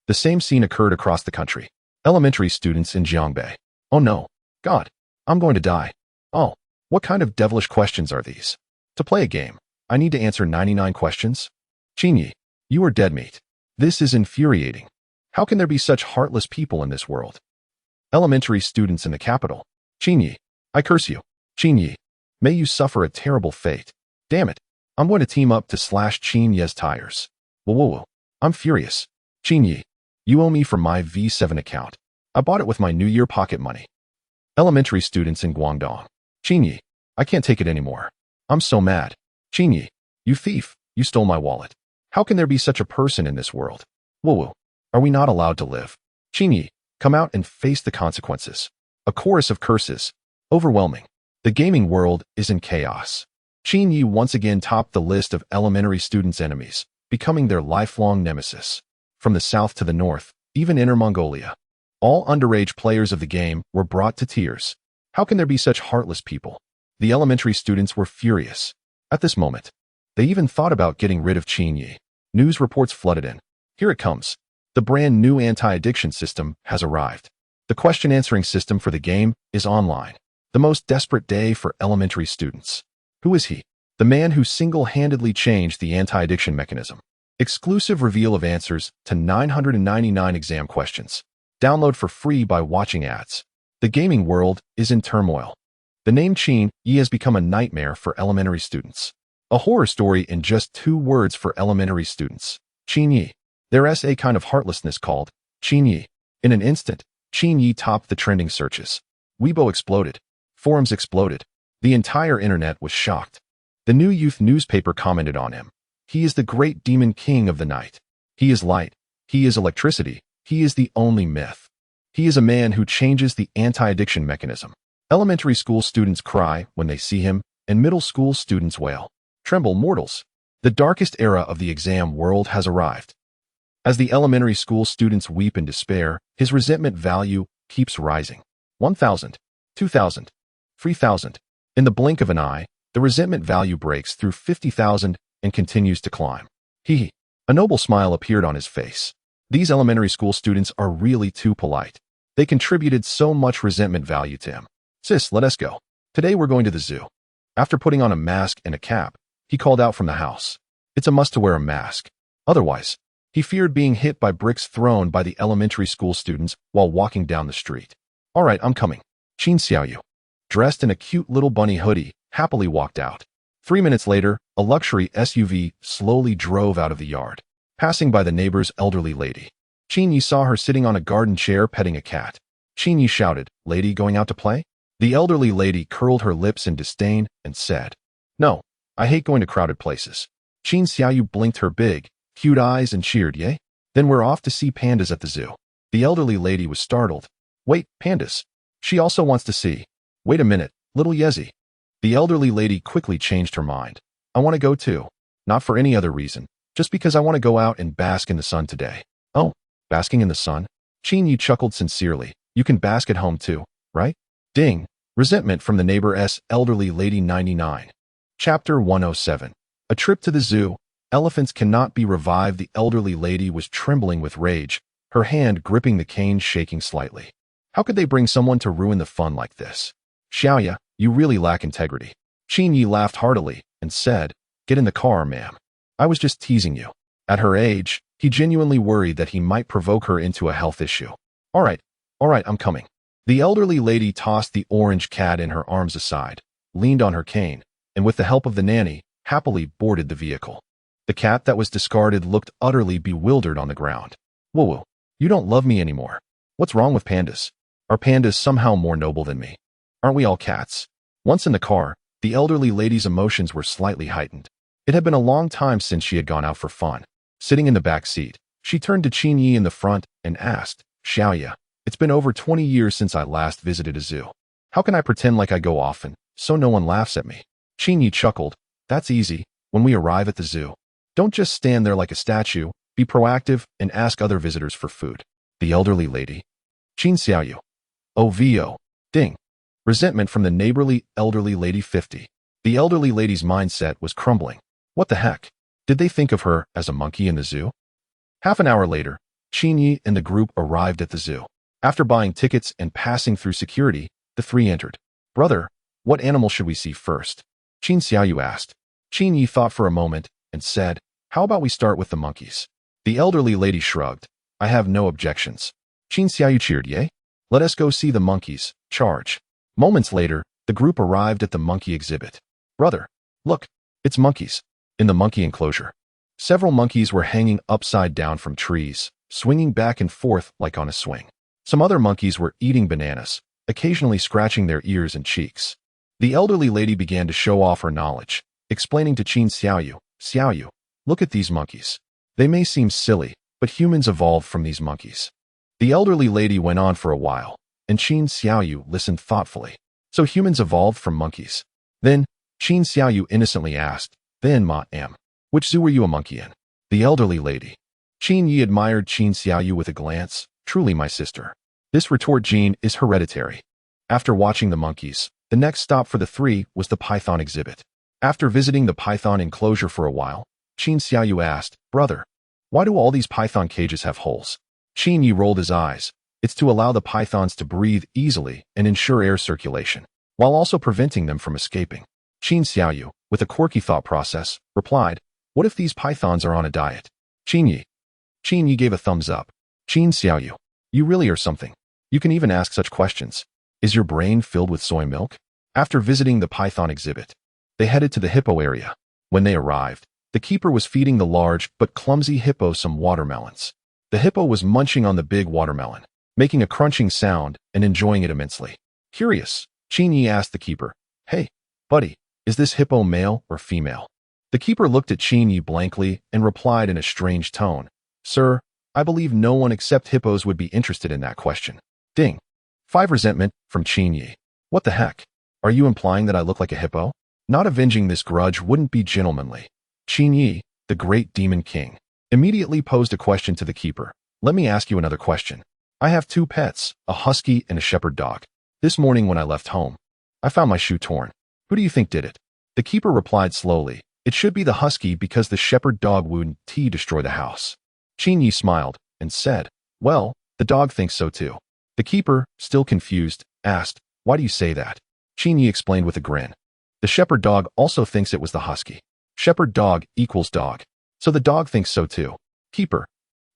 The same scene occurred across the country. Elementary students in Jiangbei. Oh no. God. I'm going to die. Oh, what kind of devilish questions are these? To play a game, I need to answer 99 questions? Chinyi, you are dead meat. This is infuriating. How can there be such heartless people in this world? Elementary students in the capital. Chinyi, I curse you. Chinyi, may you suffer a terrible fate. Damn it. I'm going to team up to slash Chinyi's tires. Whoa. I'm furious. Chinyi, you owe me for my V7 account. I bought it with my New Year pocket money. Elementary students in Guangdong. Chinyi, I can't take it anymore. I'm so mad. Chinyi, you thief, you stole my wallet. How can there be such a person in this world? Whoa. Are we not allowed to live? Chinyi, come out and face the consequences. A chorus of curses. Overwhelming. The gaming world is in chaos. Chinyi once again topped the list of elementary students' enemies, becoming their lifelong nemesis. From the south to the north, even Inner Mongolia, all underage players of the game were brought to tears. How can there be such heartless people? The elementary students were furious. At this moment, they even thought about getting rid of Chinyi. News reports flooded in. Here it comes. The brand new anti-addiction system has arrived. The question-answering system for the game is online. The most desperate day for elementary students. Who is he? The man who single-handedly changed the anti-addiction mechanism. Exclusive reveal of answers to 999 exam questions. Download for free by watching ads. The gaming world is in turmoil. The name Qin Yi has become a nightmare for elementary students. A horror story in just 2 words for elementary students. Qin Yi. There's a kind of heartlessness called Qin Yi. In an instant, Qin Yi topped the trending searches. Weibo exploded. Forums exploded. The entire internet was shocked. The New Youth newspaper commented on him. He is the great demon king of the night. He is light. He is electricity. He is the only myth. He is a man who changes the anti-addiction mechanism. Elementary school students cry when they see him, and middle school students wail. Tremble, mortals. The darkest era of the exam world has arrived. As the elementary school students weep in despair, his resentment value keeps rising. 1,000, 2,000, 3,000. In the blink of an eye, the resentment value breaks through 50,000 and continues to climb. Hee. A noble smile appeared on his face. These elementary school students are really too polite. They contributed so much resentment value to him. Sis, let us go. Today we're going to the zoo. After putting on a mask and a cap, he called out from the house. It's a must to wear a mask. Otherwise, he feared being hit by bricks thrown by the elementary school students while walking down the street. All right, I'm coming. Qin Xiaoyu, dressed in a cute little bunny hoodie, happily walked out. 3 minutes later, a luxury SUV slowly drove out of the yard, passing by the neighbor's elderly lady. Qin Yi saw her sitting on a garden chair petting a cat. Qin Yi shouted, "Lady going out to play?" The elderly lady curled her lips in disdain and said, "No, I hate going to crowded places." Qin Xiaoyu blinked her big, cute eyes and cheered, "Yay? Then we're off to see pandas at the zoo." The elderly lady was startled. "Wait, pandas? She also wants to see." "Wait a minute, little Yezi." The elderly lady quickly changed her mind. "I want to go too. Not for any other reason. Just because I want to go out and bask in the sun today." "Oh, basking in the sun?" Qin Yi chuckled sincerely. "You can bask at home too, right?" Ding. Resentment from the neighbor's elderly lady 99. Chapter 107. A trip to the zoo. Elephants cannot be revived. The elderly lady was trembling with rage, her hand gripping the cane shaking slightly. How could they bring someone to ruin the fun like this? "Xiaoya, you really lack integrity." Qin Yi laughed heartily and said, "Get in the car, ma'am. I was just teasing you." At her age, he genuinely worried that he might provoke her into a health issue. All right, I'm coming." The elderly lady tossed the orange cat in her arms aside, leaned on her cane, and with the help of the nanny, happily boarded the vehicle. The cat that was discarded looked utterly bewildered on the ground. "Woo-woo, you don't love me anymore. What's wrong with pandas? Are pandas somehow more noble than me? Aren't we all cats?" Once in the car, the elderly lady's emotions were slightly heightened. It had been a long time since she had gone out for fun. Sitting in the back seat, she turned to Qin Yi in the front and asked, "Xiaoya, it's been over 20 years since I last visited a zoo. How can I pretend like I go often, so no one laughs at me?" Qin Yi chuckled. "That's easy. When we arrive at the zoo, don't just stand there like a statue, be proactive and ask other visitors for food." The elderly lady. Qin Xiaoyu. OVO. Ding. Resentment from the neighborly elderly lady 50. The elderly lady's mindset was crumbling. What the heck? Did they think of her as a monkey in the zoo? Half an hour later, Qin Yi and the group arrived at the zoo. After buying tickets and passing through security, the 3 entered. "Brother, what animal should we see first?" Qin Xiaoyu asked. Qin Yi thought for a moment and said, "How about we start with the monkeys?" The elderly lady shrugged. "I have no objections." Qin Xiaoyu cheered, "Yay? Let us go see the monkeys. Charge." Moments later, the group arrived at the monkey exhibit. "Brother, look, it's monkeys." In the monkey enclosure, several monkeys were hanging upside down from trees, swinging back and forth like on a swing. Some other monkeys were eating bananas, occasionally scratching their ears and cheeks. The elderly lady began to show off her knowledge, explaining to Qin Xiaoyu, "Xiaoyu, look at these monkeys. They may seem silly, but humans evolved from these monkeys." The elderly lady went on for a while, and Qin Xiaoyu listened thoughtfully. "So humans evolved from monkeys?" Then, Qin Xiaoyu innocently asked, "Then ma'am, which zoo were you a monkey in?" The elderly lady. Qin Yi admired Qin Xiaoyu with a glance. "Truly my sister. This retort gene is hereditary." After watching the monkeys, the next stop for the 3 was the python exhibit. After visiting the python enclosure for a while, Qin Xiaoyu asked, "Brother, why do all these python cages have holes?" Qin Yi rolled his eyes. "It's to allow the pythons to breathe easily and ensure air circulation, while also preventing them from escaping." Qin Xiaoyu, with a quirky thought process, replied, "What if these pythons are on a diet? Qin Yi. Qin Yi gave a thumbs up. Qin Xiaoyu. You really are something. You can even ask such questions. Is your brain filled with soy milk? After visiting the python exhibit, they headed to the hippo area. When they arrived, the keeper was feeding the large but clumsy hippo some watermelons. The hippo was munching on the big watermelon, making a crunching sound and enjoying it immensely. Curious, Qin Yi asked the keeper, "Hey, buddy, is this hippo male or female?" The keeper looked at Qin Yi blankly and replied in a strange tone, "Sir, I believe no one except hippos would be interested in that question." Ding. 5 resentment from Qin Yi. What the heck? Are you implying that I look like a hippo? Not avenging this grudge wouldn't be gentlemanly. Qin Yi, the great demon king, immediately posed a question to the keeper. Let me ask you another question. I have 2 pets, a husky and a shepherd dog. This morning when I left home, I found my shoe torn. Who do you think did it? The keeper replied slowly, it should be the husky because the shepherd dog wouldn't destroy the house. Qin Yi smiled and said, well, the dog thinks so too. The keeper, still confused, asked, why do you say that? Qin Yi explained with a grin. The shepherd dog also thinks it was the husky. Shepherd dog equals dog. So the dog thinks so too. Keeper.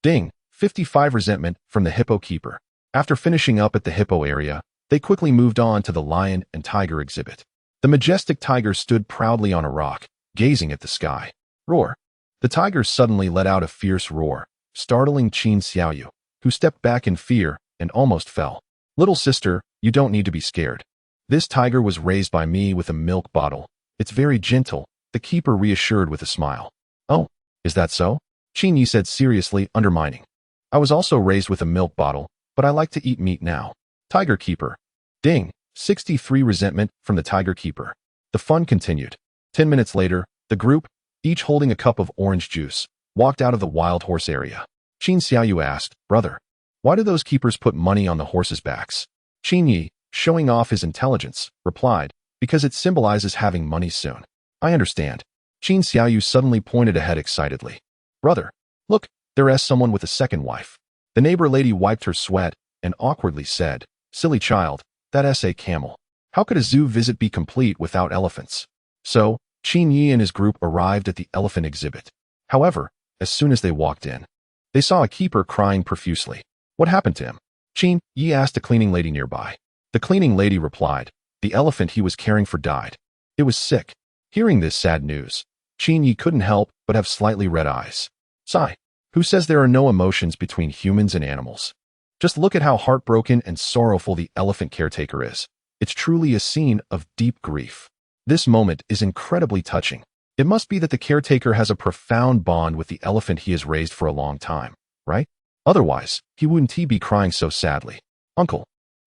Ding. 55 resentment from the hippo keeper. After finishing up at the hippo area, they quickly moved on to the lion and tiger exhibit. The majestic tiger stood proudly on a rock, gazing at the sky. Roar. The tiger suddenly let out a fierce roar, startling Qin Xiaoyu, who stepped back in fear and almost fell. Little sister, you don't need to be scared. This tiger was raised by me with a milk bottle. It's very gentle, the keeper reassured with a smile. Oh, is that so? Qin Yi said seriously, undermining. I was also raised with a milk bottle, but I like to eat meat now. Tiger keeper. Ding. 63 resentment from the tiger keeper. The fun continued. 10 minutes later, the group, each holding a cup of orange juice, walked out of the wild horse area. Qin Xiaoyu asked, brother, why do those keepers put money on the horses' backs? Qin Yi, showing off his intelligence, replied, because it symbolizes having money soon. I understand. Qin Xiaoyu suddenly pointed ahead excitedly. Brother, look, there's someone with a second wife. The neighbor lady wiped her sweat and awkwardly said, silly child, that's a camel. How could a zoo visit be complete without elephants? So, Qin Yi and his group arrived at the elephant exhibit. However, as soon as they walked in, they saw a keeper crying profusely. What happened to him? Qin Yi asked a cleaning lady nearby. The cleaning lady replied, the elephant he was caring for died. It was sick. Hearing this sad news, Qin Yi couldn't help but have slightly red eyes. Sigh. Who says there are no emotions between humans and animals? Just look at how heartbroken and sorrowful the elephant caretaker is. It's truly a scene of deep grief. This moment is incredibly touching. It must be that the caretaker has a profound bond with the elephant he has raised for a long time, right? Otherwise, he wouldn't be crying so sadly. Uncle,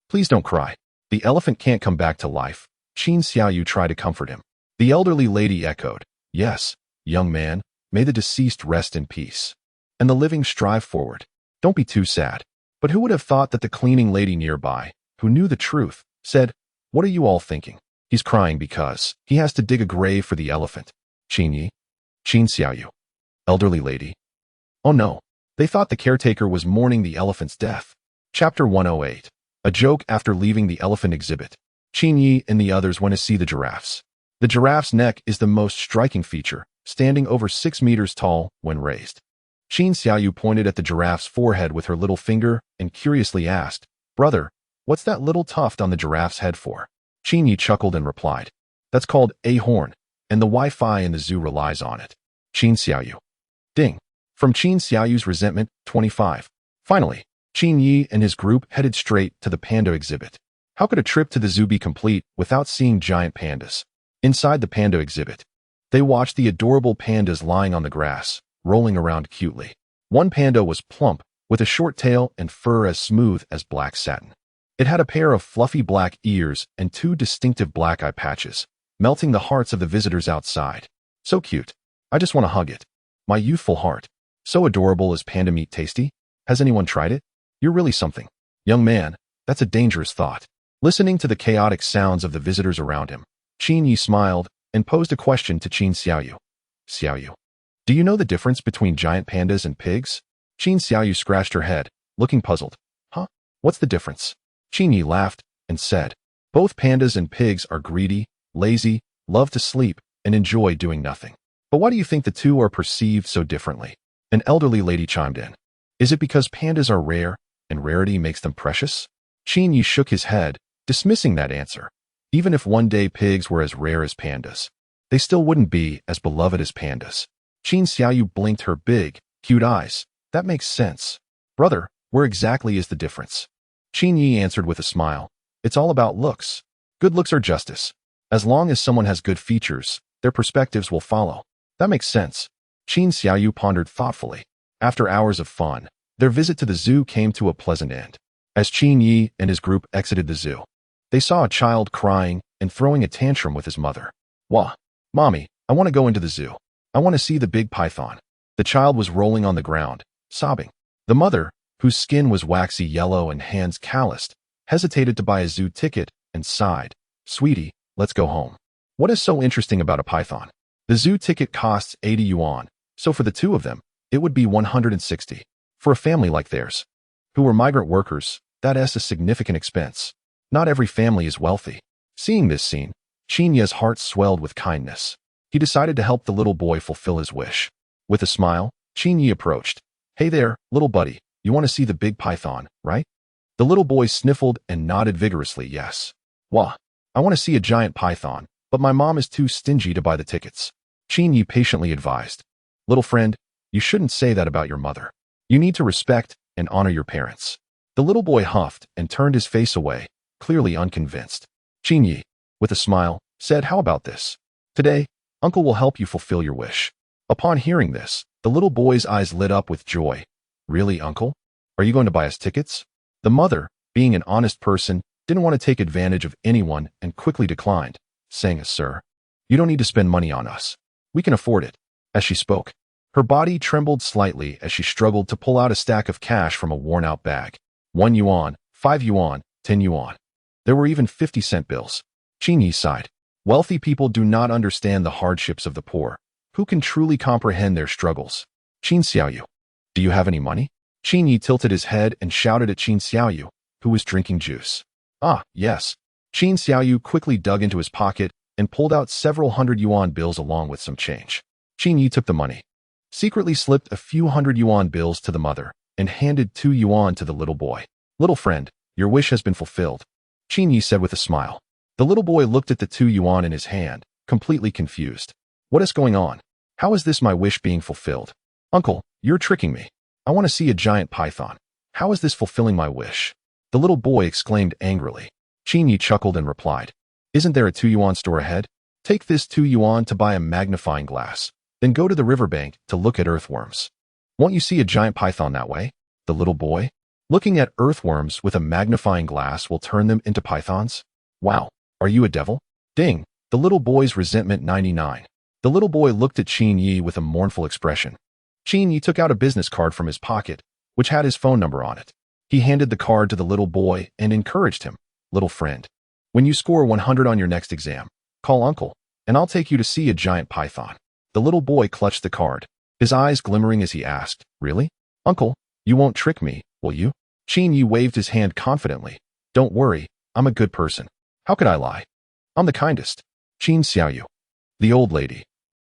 please don't cry. The elephant can't come back to life. Qin Xiaoyu tried to comfort him. The elderly lady echoed, yes, young man, may the deceased rest in peace. And the living strive forward. Don't be too sad. But who would have thought that the cleaning lady nearby, who knew the truth, said, what are you all thinking? He's crying because he has to dig a grave for the elephant. Qin Yi. Qin Xiaoyu. Elderly lady. Oh no. They thought the caretaker was mourning the elephant's death. Chapter 108. A joke after leaving the elephant exhibit. Qin Yi and the others went to see the giraffes. The giraffe's neck is the most striking feature, standing over 6 meters tall when raised. Qin Xiaoyu pointed at the giraffe's forehead with her little finger and curiously asked, brother, what's that little tuft on the giraffe's head for? Qin Yi chuckled and replied, that's called a horn, and the Wi-Fi in the zoo relies on it. Qin Xiaoyu. Ding. From Qin Xiaoyu's resentment, 25. Finally, Qin Yi and his group headed straight to the panda exhibit. How could a trip to the zoo be complete without seeing giant pandas? Inside the panda exhibit, they watched the adorable pandas lying on the grass, rolling around cutely. One panda was plump, with a short tail and fur as smooth as black satin. It had a pair of fluffy black ears and 2 distinctive black eye patches, melting the hearts of the visitors outside. So cute. I just want to hug it. My youthful heart. So adorable. Is panda meat tasty? Has anyone tried it? You're really something. Young man, that's a dangerous thought. Listening to the chaotic sounds of the visitors around him, Qin Yi smiled and posed a question to Qin Xiaoyu. Xiaoyu. Do you know the difference between giant pandas and pigs? Qin Xiaoyu scratched her head, looking puzzled. Huh? What's the difference? Qin Yi laughed and said, both pandas and pigs are greedy, lazy, love to sleep, and enjoy doing nothing. But why do you think the two are perceived so differently? An elderly lady chimed in. Is it because pandas are rare, and rarity makes them precious? Qin Yi shook his head, dismissing that answer. Even if one day pigs were as rare as pandas, they still wouldn't be as beloved as pandas. Qin Xiaoyu blinked her big, cute eyes. That makes sense. Brother, where exactly is the difference? Qin Yi answered with a smile. It's all about looks. Good looks are justice. As long as someone has good features, their perspectives will follow. That makes sense. Qin Xiaoyu pondered thoughtfully. After hours of fun, their visit to the zoo came to a pleasant end. As Qin Yi and his group exited the zoo, they saw a child crying and throwing a tantrum with his mother. Wah! Mommy, I want to go into the zoo. I want to see the big python. The child was rolling on the ground, sobbing. The mother, whose skin was waxy yellow and hands calloused, hesitated to buy a zoo ticket and sighed. Sweetie, let's go home. What is so interesting about a python? The zoo ticket costs 80 yuan, so for the two of them, it would be 160. For a family like theirs, who were migrant workers, that is a significant expense. Not every family is wealthy. Seeing this scene, Qin Yi's heart swelled with kindness. He decided to help the little boy fulfill his wish. With a smile, Qin Yi approached. Hey there, little buddy, you want to see the big python, right? The little boy sniffled and nodded vigorously, yes. Wah! I want to see a giant python, but my mom is too stingy to buy the tickets. Qin Yi patiently advised. Little friend, you shouldn't say that about your mother. You need to respect and honor your parents. The little boy huffed and turned his face away, clearly unconvinced. Qin Yi, with a smile, said, how about this? Today, Uncle will help you fulfill your wish. Upon hearing this, the little boy's eyes lit up with joy. Really, Uncle? Are you going to buy us tickets? The mother, being an honest person, didn't want to take advantage of anyone and quickly declined, saying, Sir, you don't need to spend money on us. We can afford it. As she spoke, her body trembled slightly as she struggled to pull out a stack of cash from a worn-out bag. 1 yuan, 5 yuan, 10 yuan. There were even 50-cent bills. Qin Yi sighed. Wealthy people do not understand the hardships of the poor. Who can truly comprehend their struggles? Qin Xiaoyu, do you have any money? Qin Yi tilted his head and shouted at Qin Xiaoyu, who was drinking juice. Ah, yes. Qin Xiaoyu quickly dug into his pocket and pulled out several 100-yuan bills along with some change. Qin Yi took the money, secretly slipped a few 100-yuan bills to the mother, and handed 2 yuan to the little boy. Little friend, your wish has been fulfilled, Qin Yi said with a smile. The little boy looked at the 2 yuan in his hand, completely confused. What is going on? How is this my wish being fulfilled? Uncle, you're tricking me. I want to see a giant python. How is this fulfilling my wish? The little boy exclaimed angrily. Qin Yi chuckled and replied, Isn't there a 2 yuan store ahead? Take this 2 yuan to buy a magnifying glass, then go to the riverbank to look at earthworms. Won't you see a giant python that way? The little boy, looking at earthworms with a magnifying glass will turn them into pythons? Wow, are you a devil? Ding, the little boy's resentment 99. The little boy looked at Qin Yi with a mournful expression. Qin Yi took out a business card from his pocket, which had his phone number on it. He handed the card to the little boy and encouraged him. Little friend, when you score 100 on your next exam, call Uncle, and I'll take you to see a giant python. The little boy clutched the card, his eyes glimmering as he asked, Really? Uncle, you won't trick me, will you? Qin Yi waved his hand confidently. Don't worry, I'm a good person. How could I lie? I'm the kindest. Qin Xiaoyu. The old lady.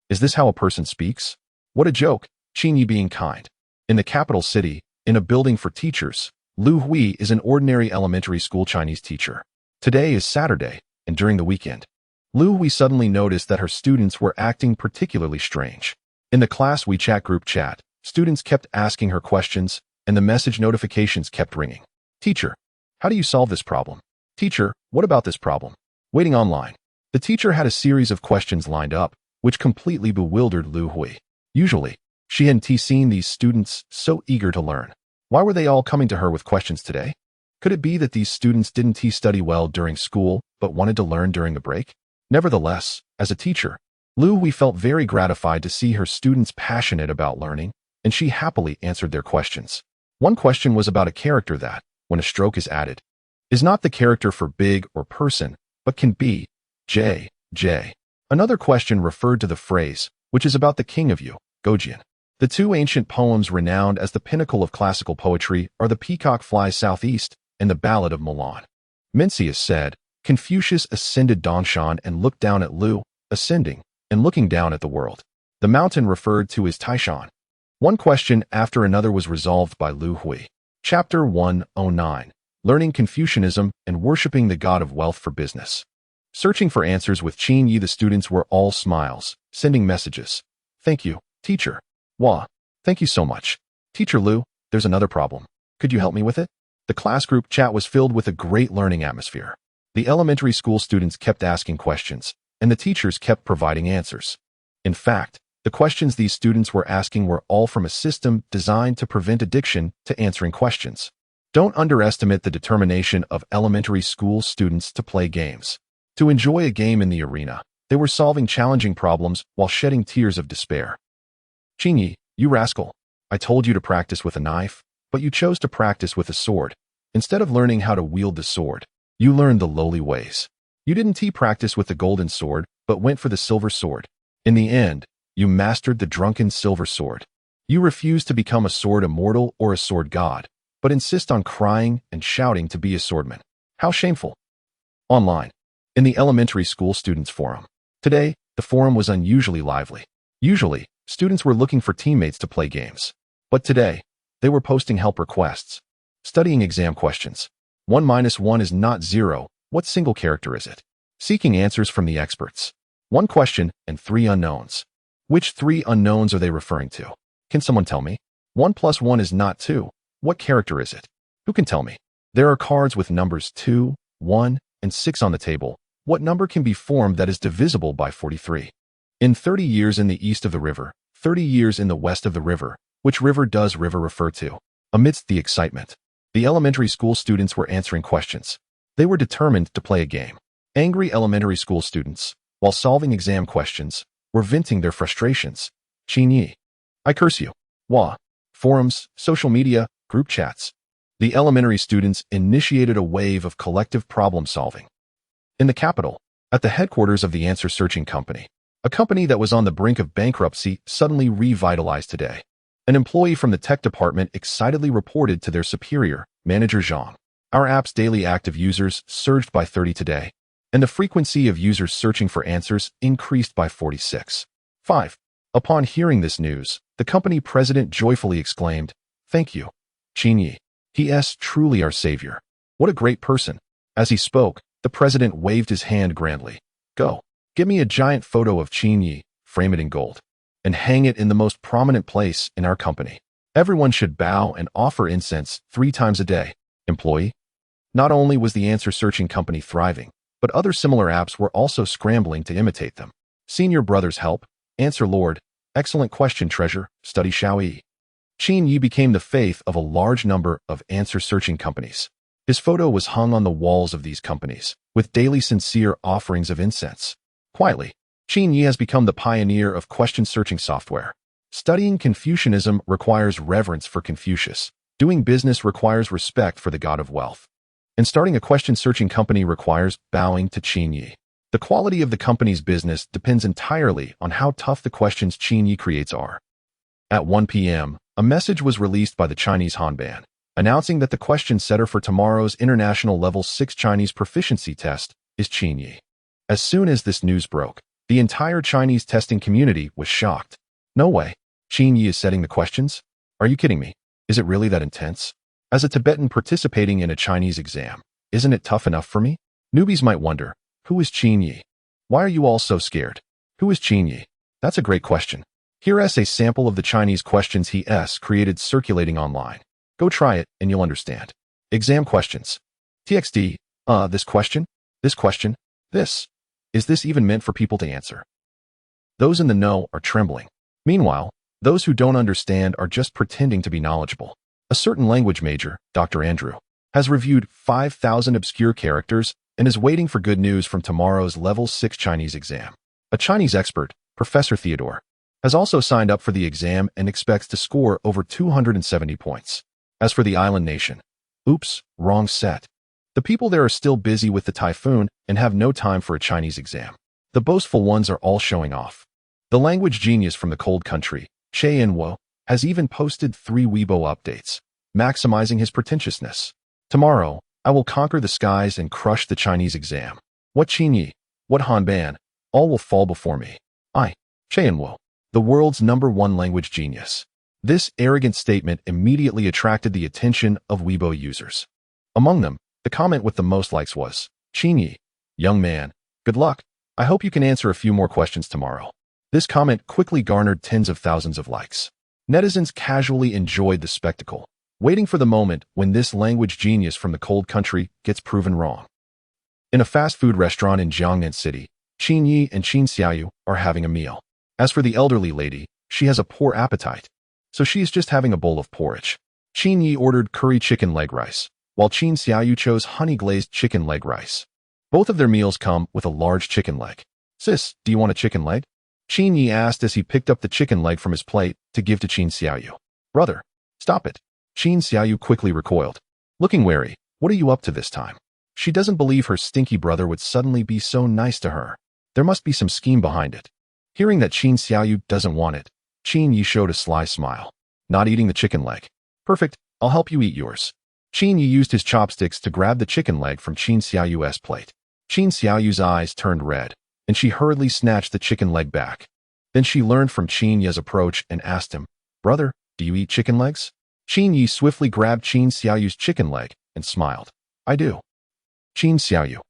Is this how a person speaks? What a joke, Qin Yi being kind. In the capital city, in a building for teachers, Lu Hui is an ordinary elementary school Chinese teacher. Today is Saturday, and during the weekend, Lu Hui suddenly noticed that her students were acting particularly strange. In the class WeChat group chat, students kept asking her questions, and the message notifications kept ringing. Teacher, how do you solve this problem? Teacher, what about this problem? Waiting online. The teacher had a series of questions lined up, which completely bewildered Lu Hui. Usually, she hadn't seen these students so eager to learn. Why were they all coming to her with questions today? Could it be that these students didn't study well during school, but wanted to learn during the break? Nevertheless, as a teacher, Lu Hui felt very gratified to see her students passionate about learning, and she happily answered their questions. One question was about a character that, when a stroke is added, is not the character for big or person, but can be J. Another question referred to the phrase, which is about the king of Yu, Gojian. The 2 ancient poems renowned as the pinnacle of classical poetry are The Peacock Flies Southeast and The Ballad of Milan. Mencius said, Confucius ascended Dongshan and looked down at Lu, ascending, and looking down at the world. The mountain referred to as Taishan. One question after another was resolved by Lu Hui. Chapter 109. Learning Confucianism and Worshipping the God of Wealth for Business. Searching for answers with Qin Yi, the students were all smiles, sending messages. Thank you, teacher. Wah. Thank you so much. Teacher Lu, there's another problem. Could you help me with it? The class group chat was filled with a great learning atmosphere. The elementary school students kept asking questions, and the teachers kept providing answers. In fact, the questions these students were asking were all from a system designed to prevent addiction to answering questions. Don't underestimate the determination of elementary school students to play games. To enjoy a game in the arena, they were solving challenging problems while shedding tears of despair. Qin Yi, you rascal. I told you to practice with a knife, but you chose to practice with a sword. Instead of learning how to wield the sword, you learned the lowly ways. You didn't practice with the golden sword, but went for the silver sword. In the end, you mastered the drunken silver sword. You refuse to become a sword immortal or a sword god, but insist on crying and shouting to be a swordman. How shameful. Online. In the elementary school students' forum. Today, the forum was unusually lively. Usually, students were looking for teammates to play games. But today, they were posting help requests. Studying exam questions. 1 minus 1 is not 0. What single character is it? Seeking answers from the experts. 1 question and 3 unknowns. Which 3 unknowns are they referring to? Can someone tell me? 1 plus 1 is not 2. What character is it? Who can tell me? There are cards with numbers 2, 1, and 6 on the table. What number can be formed that is divisible by 43? In 30 years in the east of the river, 30 years in the west of the river, which river does river refer to? Amidst the excitement, the elementary school students were answering questions. They were determined to play a game. Angry elementary school students, while solving exam questions, were venting their frustrations. Qin Yi. I curse you. Wah. Forums, social media, group chats. The elementary students initiated a wave of collective problem solving. In the capital, at the headquarters of the answer searching company, a company that was on the brink of bankruptcy suddenly revitalized today. An employee from the tech department excitedly reported to their superior, Manager Zhang. Our app's daily active users surged by 30 today, and the frequency of users searching for answers increased by 46. 5. Upon hearing this news, the company president joyfully exclaimed, Thank you, Qin Yi. He is truly our savior. What a great person. As he spoke, the president waved his hand grandly. Go, get me a giant photo of Qin Yi, frame it in gold, and hang it in the most prominent place in our company. Everyone should bow and offer incense 3 times a day. Employee. Not only was the answer searching company thriving, but other similar apps were also scrambling to imitate them. Senior brothers help. Answer Lord. Excellent question treasure. Study Xiao Yi. Qin Yi became the faith of a large number of answer searching companies. His photo was hung on the walls of these companies, with daily sincere offerings of incense. Quietly, Qin Yi has become the pioneer of question-searching software. Studying Confucianism requires reverence for Confucius. Doing business requires respect for the God of wealth. And starting a question-searching company requires bowing to Qin Yi. The quality of the company's business depends entirely on how tough the questions Qin Yi creates are. At 1 p.m., a message was released by the Chinese Hanban, announcing that the question setter for tomorrow's International Level 6 Chinese Proficiency Test is Qin Yi. As soon as this news broke, the entire Chinese testing community was shocked. No way. Qin Yi is setting the questions? Are you kidding me? Is it really that intense? As a Tibetan participating in a Chinese exam, isn't it tough enough for me? Newbies might wonder, who is Qin Yi? Why are you all so scared? Who is Qin Yi? That's a great question. Here is a sample of the Chinese questions he created circulating online. Go try it and you'll understand. Exam questions. TXT, this question, this. Is this even meant for people to answer? Those in the know are trembling. Meanwhile, those who don't understand are just pretending to be knowledgeable. A certain language major, Dr. Andrew, has reviewed 5,000 obscure characters and is waiting for good news from tomorrow's Level 6 Chinese exam. A Chinese expert, Professor Theodore, has also signed up for the exam and expects to score over 270 points. As for the island nation, oops, wrong set. The people there are still busy with the typhoon and have no time for a Chinese exam. The boastful ones are all showing off. The language genius from the cold country, Che Inwo, has even posted 3 Weibo updates, maximizing his pretentiousness. Tomorrow, I will conquer the skies and crush the Chinese exam. What Qin Yi, what Hanban, all will fall before me. I, Che Inwo, the world's #1 language genius. This arrogant statement immediately attracted the attention of Weibo users. Among them, the comment with the most likes was, "Qinyi, young man, good luck. I hope you can answer a few more questions tomorrow." This comment quickly garnered tens of thousands of likes. Netizens casually enjoyed the spectacle, waiting for the moment when this language genius from the cold country gets proven wrong. In a fast food restaurant in Jiangnan City, Qin Yi and Qin Xiaoyu are having a meal. As for the elderly lady, she has a poor appetite, so she is just having a bowl of porridge. Qin Yi ordered curry chicken leg rice, while Qin Xiaoyu chose honey-glazed chicken leg rice. Both of their meals come with a large chicken leg. "Sis, do you want a chicken leg?" Qin Yi asked as he picked up the chicken leg from his plate to give to Qin Xiaoyu. "Brother, stop it." Qin Xiaoyu quickly recoiled. Looking wary, "What are you up to this time?" She doesn't believe her stinky brother would suddenly be so nice to her. There must be some scheme behind it. Hearing that Qin Xiaoyu doesn't want it, Qin Yi showed a sly smile. "Not eating the chicken leg. Perfect, I'll help you eat yours." Qin Yi used his chopsticks to grab the chicken leg from Qin Xiaoyu's plate. Qin Xiaoyu's eyes turned red, and she hurriedly snatched the chicken leg back. Then she learned from Qin Yi's approach and asked him, "Brother, do you eat chicken legs?" Qin Yi swiftly grabbed Qin Xiaoyu's chicken leg and smiled. "I do." Qin Xiaoyu.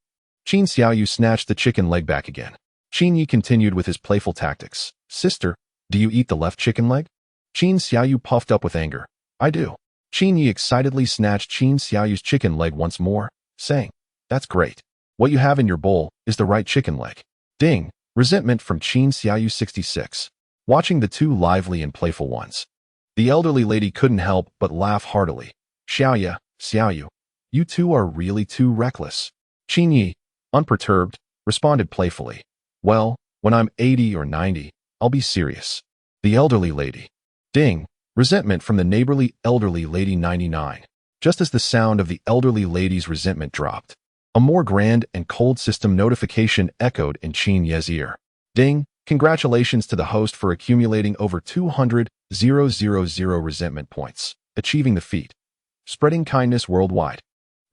Qin Xiaoyu snatched the chicken leg back again. Qin Yi continued with his playful tactics. "Sister, do you eat the left chicken leg?" Qin Xiaoyu puffed up with anger. "I do." Qin Yi excitedly snatched Qin Xiaoyu's chicken leg once more, saying, "That's great. What you have in your bowl is the right chicken leg." Ding! Resentment from Qin Xiaoyu 66. Watching the two lively and playful ones, the elderly lady couldn't help but laugh heartily. Xiaoyu, you two are really too reckless." Qin Yi, unperturbed, responded playfully, "Well, when I'm 80 or 90, I'll be serious." The elderly lady. Ding! Resentment from the neighborly elderly lady 99. Just as the sound of the elderly lady's resentment dropped, a more grand and cold system notification echoed in Qin Ye's ear. Ding! Congratulations to the host for accumulating over 200,000 resentment points, achieving the feat. Spreading kindness worldwide.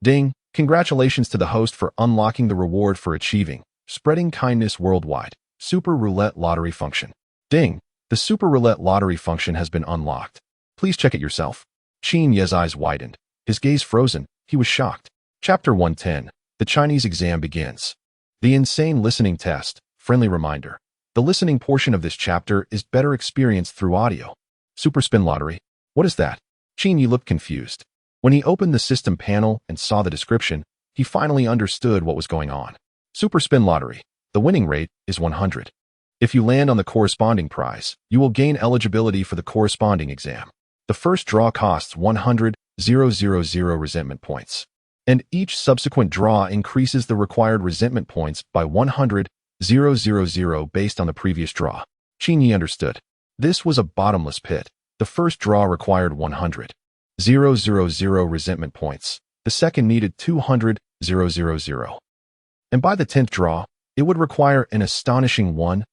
Ding! Congratulations to the host for unlocking the reward for achieving Spreading kindness worldwide. Super Roulette Lottery function. Ding! The Super Roulette Lottery function has been unlocked. Please check it yourself. Qin Ye's eyes widened. His gaze frozen. He was shocked. Chapter 110. The Chinese exam begins. The insane listening test. Friendly reminder. The listening portion of this chapter is better experienced through audio. Super Spin Lottery. What is that? Qin Yi looked confused. When he opened the system panel and saw the description, he finally understood what was going on. Super Spin Lottery. The winning rate is 100. If you land on the corresponding prize, you will gain eligibility for the corresponding exam. The first draw costs 100,000 resentment points, and each subsequent draw increases the required resentment points by 100,000 based on the previous draw. Qin Yi understood. This was a bottomless pit. The first draw required 100,000 resentment points. The second needed 200,000. And by the 10th draw, it would require an astonishing 100,000.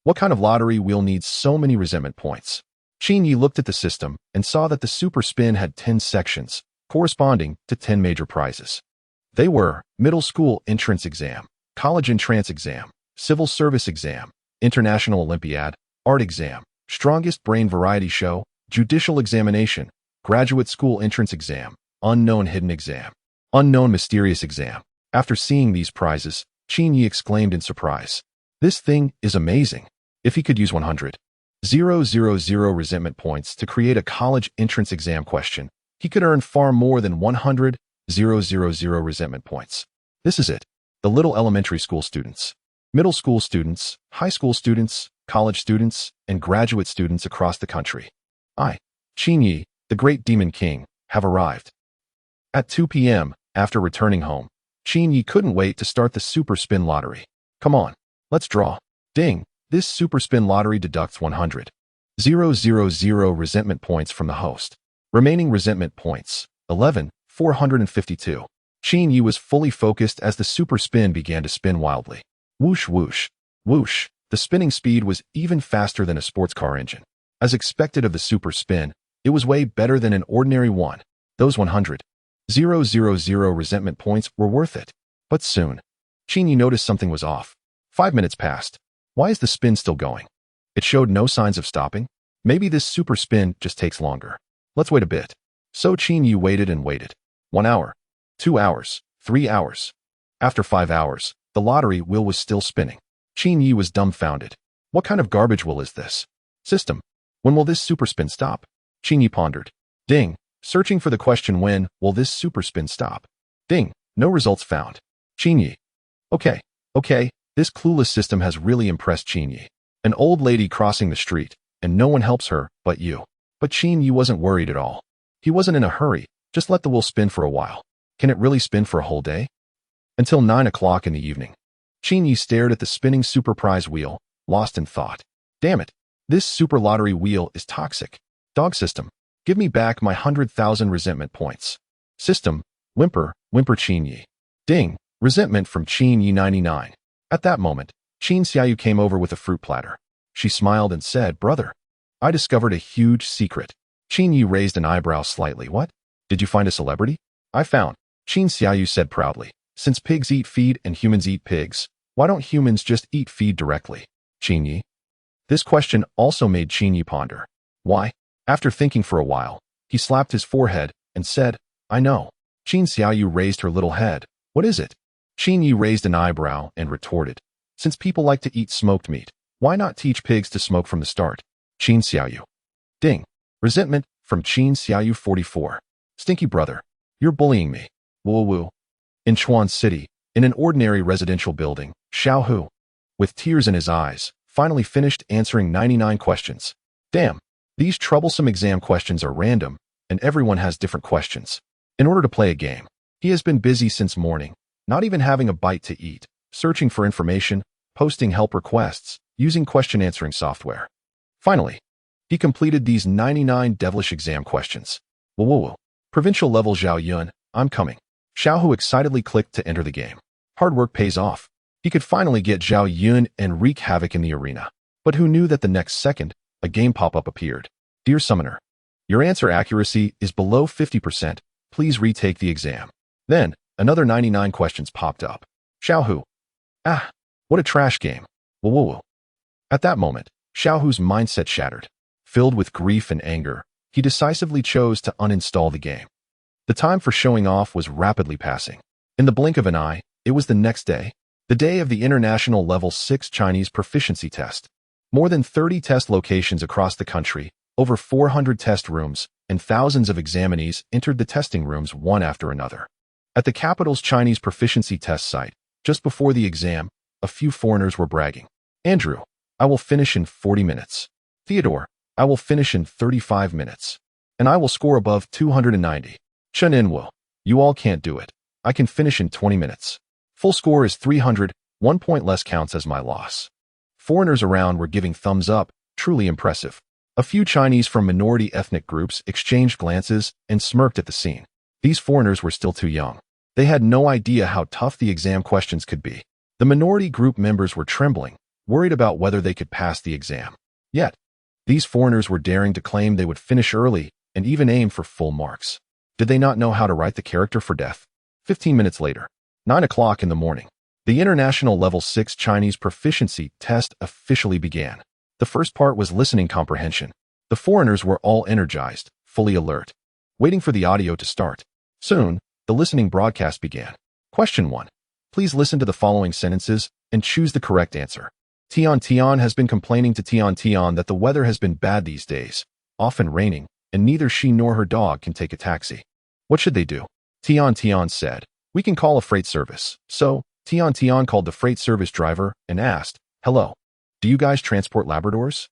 What kind of lottery wheel needs so many resentment points? Qin Yi looked at the system and saw that the super spin had 10 sections, corresponding to 10 major prizes. They were middle school entrance exam, college entrance exam, civil service exam, international Olympiad, art exam, strongest brain variety show, judicial examination, graduate school entrance exam, unknown hidden exam, unknown mysterious exam. After seeing these prizes, Qin Yi exclaimed in surprise. This thing is amazing. If he could use 100,000 resentment points to create a college entrance exam question, he could earn far more than 100,000 resentment points. This is it. The little elementary school students, middle school students, high school students, college students, and graduate students across the country. I, Qin Yi, the great demon king, have arrived. At 2 p.m., after returning home, Qin Yi couldn't wait to start the Super Spin Lottery. Come on, let's draw. Ding! This Super Spin Lottery deducts 100,000 resentment points from the host. Remaining resentment points, 11,452. Qin Yi was fully focused as the super spin began to spin wildly. Whoosh, whoosh, whoosh. The spinning speed was even faster than a sports car engine. As expected of the super spin, it was way better than an ordinary one. Those 100,000 resentment points were worth it. But soon, Qin Yi noticed something was off. 5 minutes passed. Why is the spin still going? It showed no signs of stopping. Maybe this super spin just takes longer. Let's wait a bit. So Qin Yi waited and waited. 1 hour, 2 hours, 3 hours. After 5 hours, the lottery wheel was still spinning. Qin Yi was dumbfounded. What kind of garbage wheel is this? System, when will this super spin stop? Qin Yi pondered. Ding, searching for the question when will this super spin stop? Ding, no results found. Qin Yi. Okay, this clueless system has really impressed Qin Yi. An old lady crossing the street, and no one helps her but you. But Qin Yi wasn't worried at all. He wasn't in a hurry, just let the wheel spin for a while. Can it really spin for a whole day? Until 9 o'clock in the evening. Qin Yi stared at the spinning super prize wheel, lost in thought. Damn it, this super lottery wheel is toxic. Dog system, give me back my 100,000 resentment points. System, whimper Qin Yi. Ding, resentment from Qin Yi 99. At that moment, Qin Xiaoyu came over with a fruit platter. She smiled and said, Brother, I discovered a huge secret. Qin Yi raised an eyebrow slightly. What? Did you find a celebrity? I found, Qin Xiaoyu said proudly. Since pigs eat feed and humans eat pigs, why don't humans just eat feed directly? Qin Yi. This question also made Qin Yi ponder. Why? After thinking for a while, he slapped his forehead and said, I know. Qin Xiaoyu raised her little head. What is it? Qin Yi raised an eyebrow and retorted. Since people like to eat smoked meat, why not teach pigs to smoke from the start? Qin Xiaoyu. Ding. Resentment from Qin Xiaoyu 44. Stinky brother, you're bullying me. Woo woo. In Chuan City, in an ordinary residential building, Xiao Hu, with tears in his eyes, finally finished answering 99 questions. Damn, these troublesome exam questions are random, and everyone has different questions. In order to play a game, he has been busy since morning, not even having a bite to eat, searching for information, posting help requests, using question answering software. Finally, he completed these 99 devilish exam questions. Whoa. Provincial level Zhao Yun, I'm coming. Xiao Hu excitedly clicked to enter the game. Hard work pays off. He could finally get Zhao Yun and wreak havoc in the arena. But who knew that the next second, a game pop-up appeared. Dear Summoner, your answer accuracy is below 50%. Please retake the exam. Then, another 99 questions popped up. Xiao Hu. Ah, what a trash game. Whoa. At that moment, Xiao Hu's mindset shattered. Filled with grief and anger, he decisively chose to uninstall the game. The time for showing off was rapidly passing. In the blink of an eye, it was the next day, the day of the International Level 6 Chinese Proficiency Test. More than 30 test locations across the country, over 400 test rooms, and thousands of examinees entered the testing rooms one after another. At the capital's Chinese Proficiency Test site, just before the exam, a few foreigners were bragging. Andrew, I will finish in 40 minutes. Theodore, I will finish in 35 minutes. And I will score above 290. Chen Inwo, you all can't do it. I can finish in 20 minutes. Full score is 300, 1 point less counts as my loss. Foreigners around were giving thumbs up, truly impressive. A few Chinese from minority ethnic groups exchanged glances and smirked at the scene. These foreigners were still too young. They had no idea how tough the exam questions could be. The minority group members were trembling, worried about whether they could pass the exam. Yet, these foreigners were daring to claim they would finish early and even aim for full marks. Did they not know how to write the character for death? 15 minutes later, 9 o'clock in the morning, the International Level 6 Chinese Proficiency Test officially began. The first part was listening comprehension. The foreigners were all energized, fully alert, waiting for the audio to start. Soon, the listening broadcast began. Question 1. Please listen to the following sentences and choose the correct answer. Tian has been complaining to Tian that the weather has been bad these days, often raining, and neither she nor her dog can take a taxi. What should they do? Tian said, we can call a freight service. So, Tian called the freight service driver and asked, hello, do you guys transport Labradors?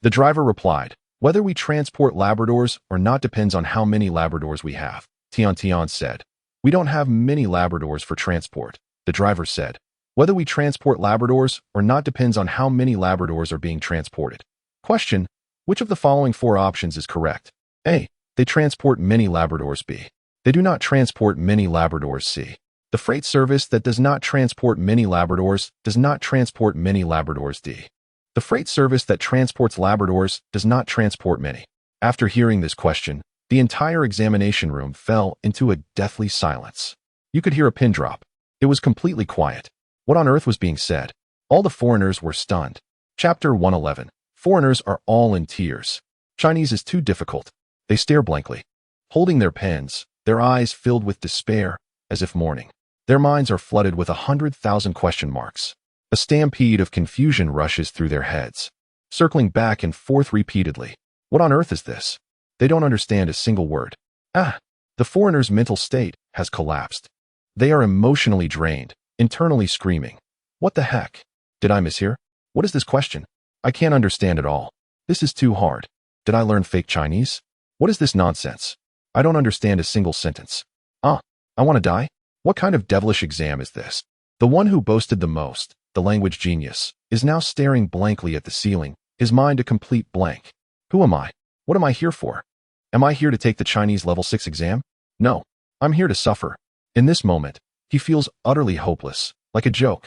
The driver replied, whether we transport Labradors or not depends on how many Labradors we have. Tian said, we don't have many Labradors for transport. The driver said, whether we transport Labradors or not depends on how many Labradors are being transported. Question, which of the following 4 options is correct? A. They transport many Labradors. B. They do not transport many Labradors. C. The freight service that does not transport many Labradors does not transport many Labradors. D. The freight service that transports Labradors does not transport many. After hearing this question, the entire examination room fell into a deathly silence. You could hear a pin drop. It was completely quiet. What on earth was being said? All the foreigners were stunned. Chapter 111. Foreigners are all in tears. Chinese is too difficult. They stare blankly, holding their pens, their eyes filled with despair, as if mourning. Their minds are flooded with 100,000 question marks. A stampede of confusion rushes through their heads, circling back and forth repeatedly. What on earth is this? They don't understand a single word. The foreigner's mental state has collapsed. They are emotionally drained, internally screaming. What the heck? Did I mishear? What is this question? I can't understand it all. This is too hard. Did I learn fake Chinese? What is this nonsense? I don't understand a single sentence. I want to die? What kind of devilish exam is this? The one who boasted the most, the language genius, is now staring blankly at the ceiling, his mind a complete blank. Who am I? What am I here for? Am I here to take the Chinese level 6 exam? No, I'm here to suffer. In this moment, he feels utterly hopeless, like a joke.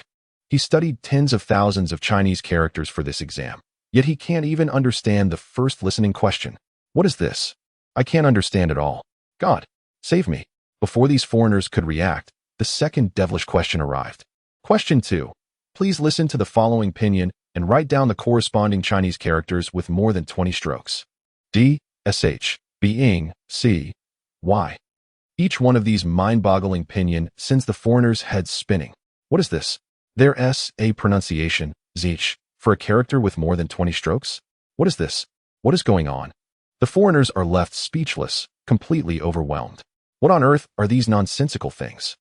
He studied tens of thousands of Chinese characters for this exam, yet he can't even understand the first listening question. What is this? I can't understand it all. God, save me. Before these foreigners could react, the second devilish question arrived. Question 2. Please listen to the following pinyin and write down the corresponding Chinese characters with more than 20 strokes. D, SH, Being, C, Y. Each one of these mind-boggling pinyin sends the foreigners' heads spinning. What is this? Their S-A pronunciation, zich, for a character with more than 20 strokes? What is this? What is going on? The foreigners are left speechless, completely overwhelmed. What on earth are these nonsensical things?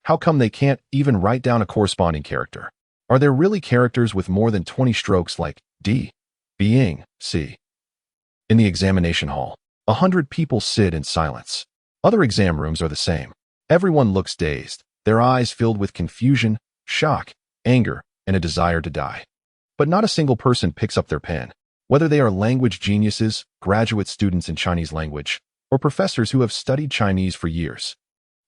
How come they can't even write down a corresponding character? Are there really characters with more than 20 strokes like D, Being, C? In the examination hall, 100 people sit in silence. Other exam rooms are the same. Everyone looks dazed, their eyes filled with confusion, shock, anger, and a desire to die. But not a single person picks up their pen, whether they are language geniuses, graduate students in Chinese language, or professors who have studied Chinese for years.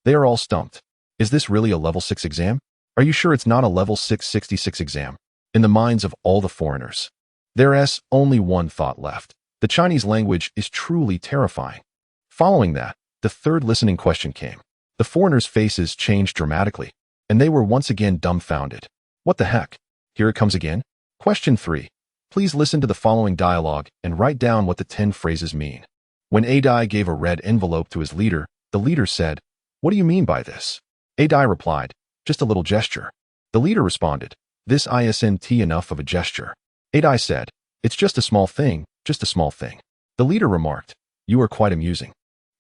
They are all stumped. Is this really a level 6 exam? Are you sure it's not a level 666 exam? In the minds of all the foreigners, there's only one thought left. The Chinese language is truly terrifying. Following that, the third listening question came. The foreigners' faces changed dramatically, and they were once again dumbfounded. What the heck? Here it comes again. Question 3. Please listen to the following dialogue and write down what the 10 phrases mean. When Adai gave a red envelope to his leader, the leader said, "What do you mean by this?" Adai replied, "Just a little gesture." The leader responded, "This isn't enough of a gesture." Adai said, "It's just a small thing, just a small thing." The leader remarked, "You are quite amusing."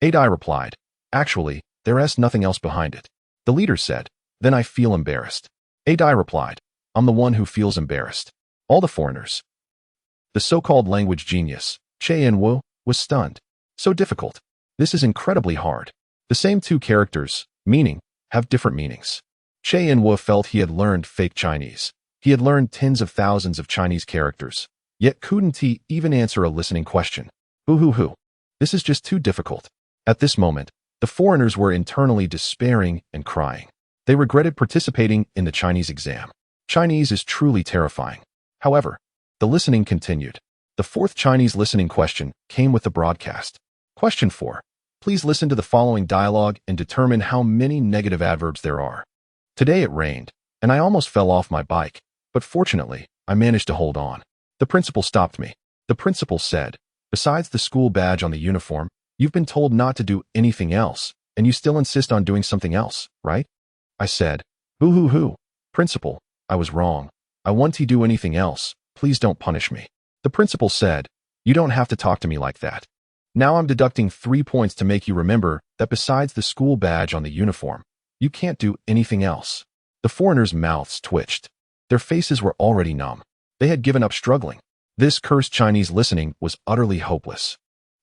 Adai replied, "Actually, there's nothing else behind it." The leader said, "Then I feel embarrassed." Adai replied, "I'm the one who feels embarrassed." All the foreigners. The so-called language genius, Che In-woo, was stunned. So difficult. This is incredibly hard. The same two characters, meaning, have different meanings. Che In-woo felt he had learned fake Chinese. He had learned tens of thousands of Chinese characters, yet couldn't he even answer a listening question. Boo-hoo-hoo. This is just too difficult. At this moment, the foreigners were internally despairing and crying. They regretted participating in the Chinese exam. Chinese is truly terrifying. However, the listening continued. The fourth Chinese listening question came with the broadcast. Question 4. Please listen to the following dialogue and determine how many negative adverbs there are. Today it rained, and I almost fell off my bike, but fortunately, I managed to hold on. The principal stopped me. The principal said, "Besides the school badge on the uniform, you've been told not to do anything else, and you still insist on doing something else, right?" I said, "Boo-hoo-hoo. Principal, I was wrong. I won't do anything else. Please don't punish me." The principal said, "You don't have to talk to me like that. Now I'm deducting 3 points to make you remember that besides the school badge on the uniform, you can't do anything else." The foreigners' mouths twitched. Their faces were already numb. They had given up struggling. This cursed Chinese listening was utterly hopeless.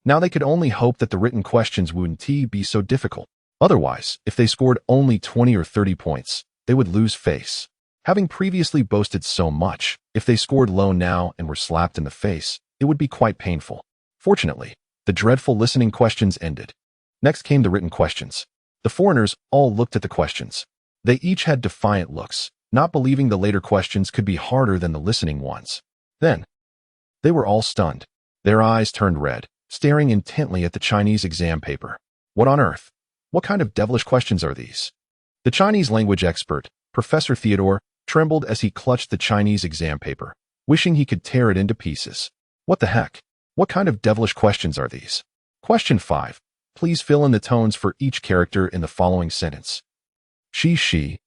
Now they could only hope that the written questions wouldn't be so difficult. Otherwise, if they scored only 20 or 30 points, they would lose face. Having previously boasted so much, if they scored low now and were slapped in the face, it would be quite painful. Fortunately, the dreadful listening questions ended. Next came the written questions. The foreigners all looked at the questions. They each had defiant looks, not believing the later questions could be harder than the listening ones. Then, they were all stunned. Their eyes turned red, staring intently at the Chinese exam paper. What on earth? What kind of devilish questions are these? The Chinese language expert, Professor Theodore, trembled as he clutched the Chinese exam paper, wishing he could tear it into pieces. What the heck? What kind of devilish questions are these? Question 5. Please fill in the tones for each character in the following sentence. She.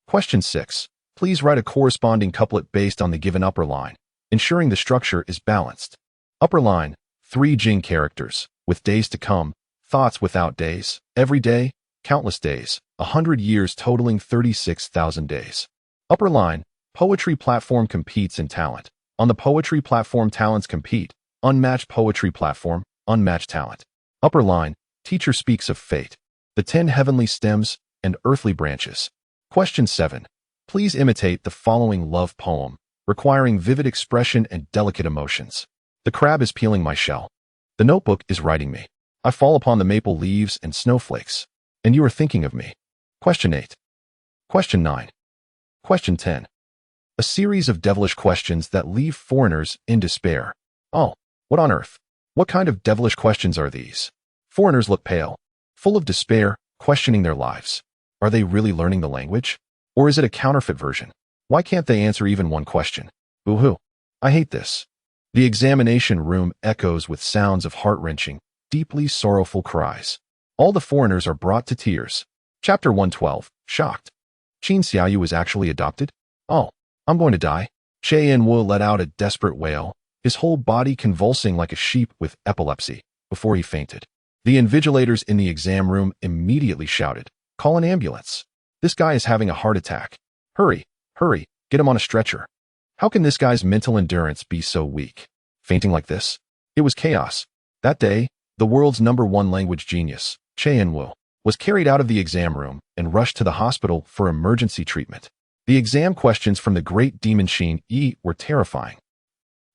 Question 6. Please write a corresponding couplet based on the given upper line, ensuring the structure is balanced. Upper line, 3 Jing characters, with days to come, thoughts without days, every day, countless days, 100 years totaling 36,000 days. Upper line, poetry platform competes in talent. On the poetry platform, talents compete. Unmatched poetry platform, unmatched talent. Upper line, teacher speaks of fate, the 10 heavenly stems and earthly branches. Question 7. Please imitate the following love poem, requiring vivid expression and delicate emotions. The crab is peeling my shell. The notebook is writing me. I fall upon the maple leaves and snowflakes, and you are thinking of me. Question 8. Question 9. Question 10. A series of devilish questions that leave foreigners in despair. Oh, what on earth? What kind of devilish questions are these? Foreigners look pale, full of despair, questioning their lives. Are they really learning the language? Or is it a counterfeit version? Why can't they answer even one question? Boo-hoo. I hate this. The examination room echoes with sounds of heart-wrenching, deeply sorrowful cries. All the foreigners are brought to tears. Chapter 112. Shocked. Qin Xiaoyu is actually adopted? Oh, I'm going to die. Che Yin-Wu let out a desperate wail, his whole body convulsing like a sheep with epilepsy, before he fainted. The invigilators in the exam room immediately shouted, "Call an ambulance. This guy is having a heart attack. Hurry, hurry, get him on a stretcher." How can this guy's mental endurance be so weak? Fainting like this? It was chaos. That day, the world's #1 language genius, Che Yin-Wu, was carried out of the exam room and rushed to the hospital for emergency treatment. The exam questions from the great demon Qin Yi were terrifying.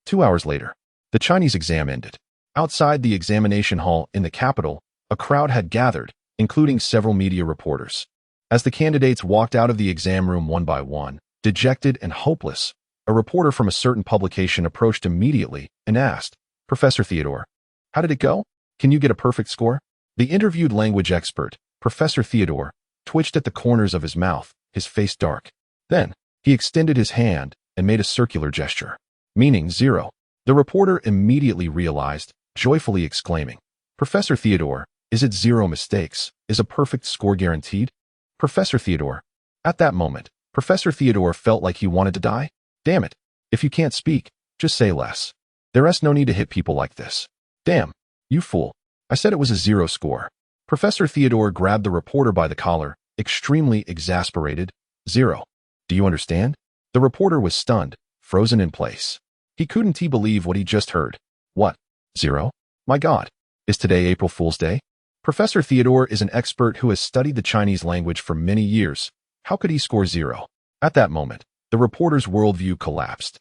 2 hours later, the Chinese exam ended. Outside the examination hall in the capital, a crowd had gathered, including several media reporters. As the candidates walked out of the exam room one by one, dejected and hopeless, a reporter from a certain publication approached immediately and asked, "Professor Theodore, how did it go? Can you get a perfect score?" The interviewed language expert, Professor Theodore, twitched at the corners of his mouth, his face dark. Then, he extended his hand and made a circular gesture, meaning 0. The reporter immediately realized, joyfully exclaiming, "Professor Theodore, is it 0 mistakes? Is a perfect score guaranteed?" Professor Theodore. At that moment, Professor Theodore felt like he wanted to die. Damn it. If you can't speak, just say less. There's no need to hit people like this. Damn, you fool. I said it was a 0 score. Professor Theodore grabbed the reporter by the collar, extremely exasperated. 0. Do you understand? The reporter was stunned, frozen in place. He couldn't believe what he just heard. What? 0? My God. Is today April Fool's Day? Professor Theodore is an expert who has studied the Chinese language for many years. How could he score 0? At that moment, the reporter's worldview collapsed.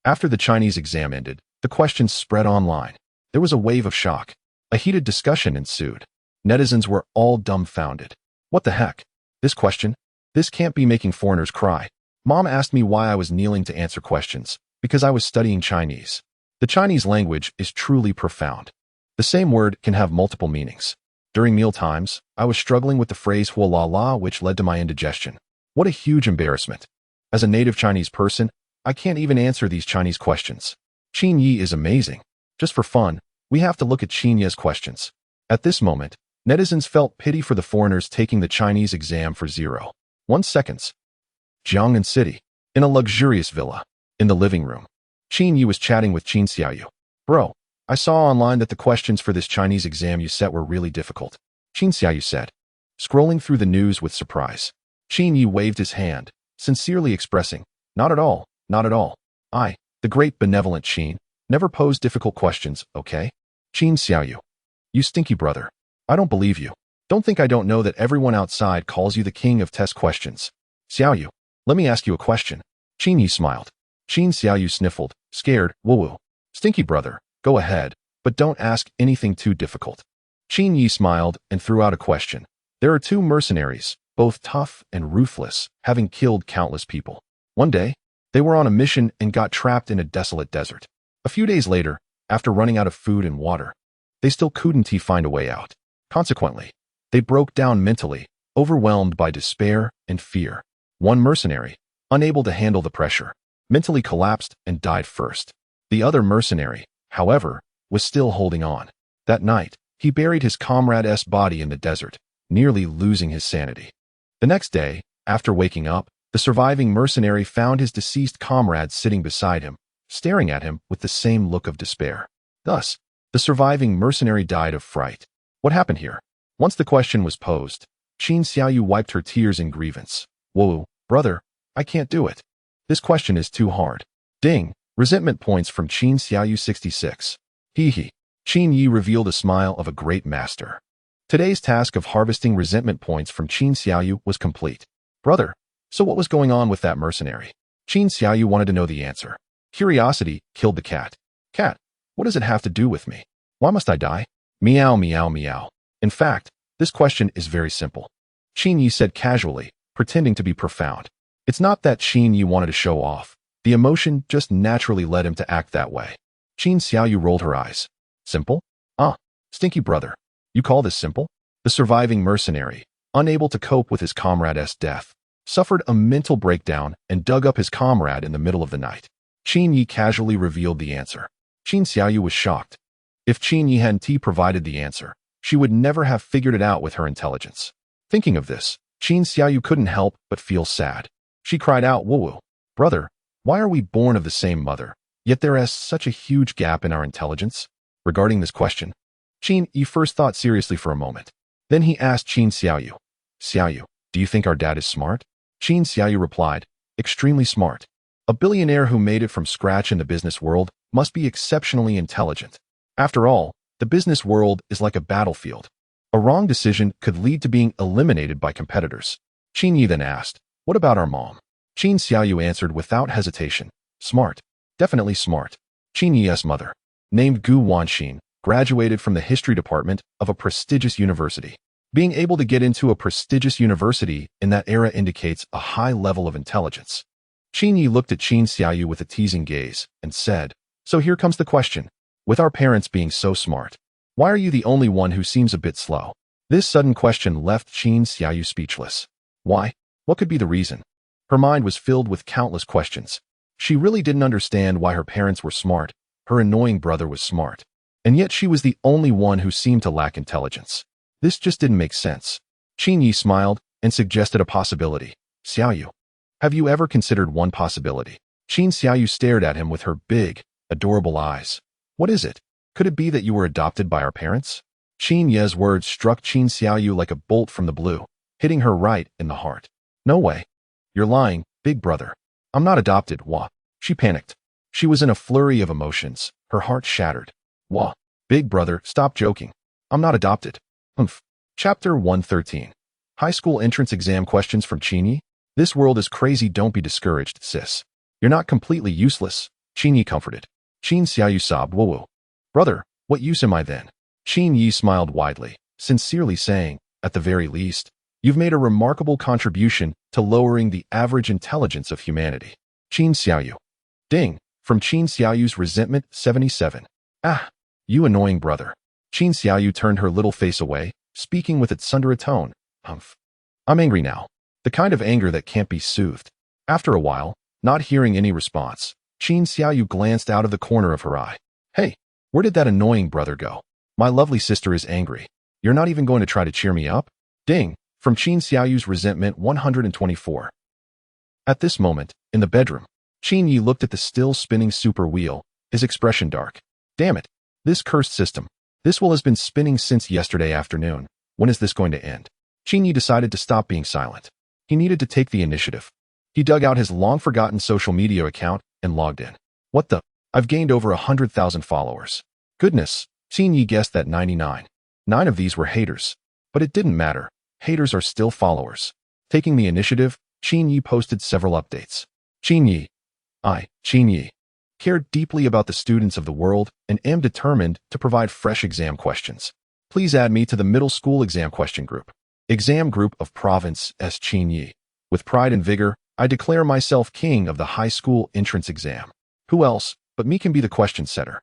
After the Chinese exam ended, the questions spread online. There was a wave of shock. A heated discussion ensued. Netizens were all dumbfounded. What the heck? This question? This can't be making foreigners cry. Mom asked me why I was kneeling to answer questions, because I was studying Chinese. The Chinese language is truly profound. The same word can have multiple meanings. During meal times, I was struggling with the phrase hua la la, which led to my indigestion. What a huge embarrassment. As a native Chinese person, I can't even answer these Chinese questions. Qin Yi is amazing. Just for fun, we have to look at Qin Yi's questions. At this moment, netizens felt pity for the foreigners taking the Chinese exam for 0.1 seconds. Jiangnan City. In a luxurious villa. In the living room. Qin Yi was chatting with Qin Xiaoyu. "Bro, I saw online that the questions for this Chinese exam you set were really difficult," Qin Xiaoyu said, scrolling through the news with surprise. Qin Yi waved his hand, sincerely expressing, "Not at all, not at all. I, the great benevolent Qin, never pose difficult questions, okay?" Qin Xiaoyu. "You stinky brother. I don't believe you. Don't think I don't know that everyone outside calls you the king of test questions. Xiaoyu, let me ask you a question." Qin Yi smiled. Qin Xiaoyu sniffled, scared, "Woo-woo. Stinky brother, go ahead, but don't ask anything too difficult." Qin Yi smiled and threw out a question. There are 2 mercenaries, both tough and ruthless, having killed countless people. One day, they were on a mission and got trapped in a desolate desert. A few days later, after running out of food and water, they still couldn't find a way out. Consequently, they broke down mentally, overwhelmed by despair and fear. One mercenary, unable to handle the pressure, mentally collapsed and died first. The other mercenary, however, was still holding on. That night, he buried his comrade's body in the desert, nearly losing his sanity. The next day, after waking up, the surviving mercenary found his deceased comrade sitting beside him, staring at him with the same look of despair. Thus, the surviving mercenary died of fright. What happened here? Once the question was posed, Qin Xiaoyu wiped her tears in grievance. Whoa, brother, I can't do it. This question is too hard. Ding, resentment points from Qin Xiaoyu 66. Hee hee. Qin Yi revealed a smile of a great master. Today's task of harvesting resentment points from Qin Xiaoyu was complete. Brother, so what was going on with that mercenary? Qin Xiaoyu wanted to know the answer. Curiosity killed the cat. Cat, what does it have to do with me? Why must I die? Meow, meow, meow. In fact, this question is very simple. Qin Yi said casually, pretending to be profound. It's not that Qin Yi wanted to show off. The emotion just naturally led him to act that way. Qin Xiaoyu rolled her eyes. Simple? Ah, stinky brother. You call this simple? The surviving mercenary, unable to cope with his comrade's death, suffered a mental breakdown and dug up his comrade in the middle of the night. Qin Yi casually revealed the answer. Qin Xiaoyu was shocked. If Qin Yi hadn't provided the answer, she would never have figured it out with her intelligence. Thinking of this, Qin Xiaoyu couldn't help but feel sad. She cried out, "Woo-woo, brother, why are we born of the same mother, yet there is such a huge gap in our intelligence?" Regarding this question, Qin Yi first thought seriously for a moment. Then he asked Qin Xiaoyu, "Xiaoyu, do you think our dad is smart?" Qin Xiaoyu replied, "Extremely smart. A billionaire who made it from scratch in the business world must be exceptionally intelligent. After all, the business world is like a battlefield. A wrong decision could lead to being eliminated by competitors." Qin Yi then asked, "What about our mom?" Qin Xiaoyu answered without hesitation, "Smart. Definitely smart." Qin Yi's mother, named Gu Wanxin, graduated from the history department of a prestigious university. Being able to get into a prestigious university in that era indicates a high level of intelligence. Qin Yi looked at Qin Xiaoyu with a teasing gaze and said, "So here comes the question. With our parents being so smart, why are you the only one who seems a bit slow?" This sudden question left Qin Xiaoyu speechless. Why? What could be the reason? Her mind was filled with countless questions. She really didn't understand why her parents were smart, her annoying brother was smart, and yet she was the only one who seemed to lack intelligence. This just didn't make sense. Qin Yi smiled and suggested a possibility. "Xiaoyu, have you ever considered one possibility?" Qin Xiaoyu stared at him with her big, adorable eyes. "What is it? Could it be that you were adopted by our parents?" Qin Yi's words struck Qin Xiaoyu like a bolt from the blue, hitting her right in the heart. "No way. You're lying, big brother. I'm not adopted, wah." She panicked. She was in a flurry of emotions, her heart shattered. "Wah, big brother, stop joking. I'm not adopted." Humph. Chapter 113. High school entrance exam questions from Qin Yi. "This world is crazy, don't be discouraged, sis. You're not completely useless," Qin Yi comforted. Qin Xiaoyu sobbed, "Whoa, brother, what use am I then?" Qin Yi smiled widely, sincerely saying, "At the very least, you've made a remarkable contribution to lowering the average intelligence of humanity." Qin Xiaoyu. Ding, from Qin Xiaoyu's resentment 77. "Ah, you annoying brother." Qin Xiaoyu turned her little face away, speaking with its thunder tone. "Humph. I'm angry now. The kind of anger that can't be soothed." After a while, not hearing any response, Qin Xiaoyu glanced out of the corner of her eye. "Hey, where did that annoying brother go? My lovely sister is angry. You're not even going to try to cheer me up?" Ding, from Qin Xiaoyu's resentment 124. At this moment, in the bedroom, Qin Yi looked at the still spinning super wheel, his expression dark. "Damn it. This cursed system. This wheel has been spinning since yesterday afternoon. When is this going to end?" Qin Yi decided to stop being silent. He needed to take the initiative. He dug out his long-forgotten social media account and logged in. "What the? I've gained over 100,000 followers. Goodness." Qin Yi guessed that 99 of these were haters. But it didn't matter. Haters are still followers. Taking the initiative, Qin Yi posted several updates. Qin Yi. Qin Yi, care deeply about the students of the world and am determined to provide fresh exam questions. Please add me to the middle school exam question group. Exam group of province S. Qin Yi. With pride and vigor, I declare myself king of the high school entrance exam. Who else but me can be the question setter?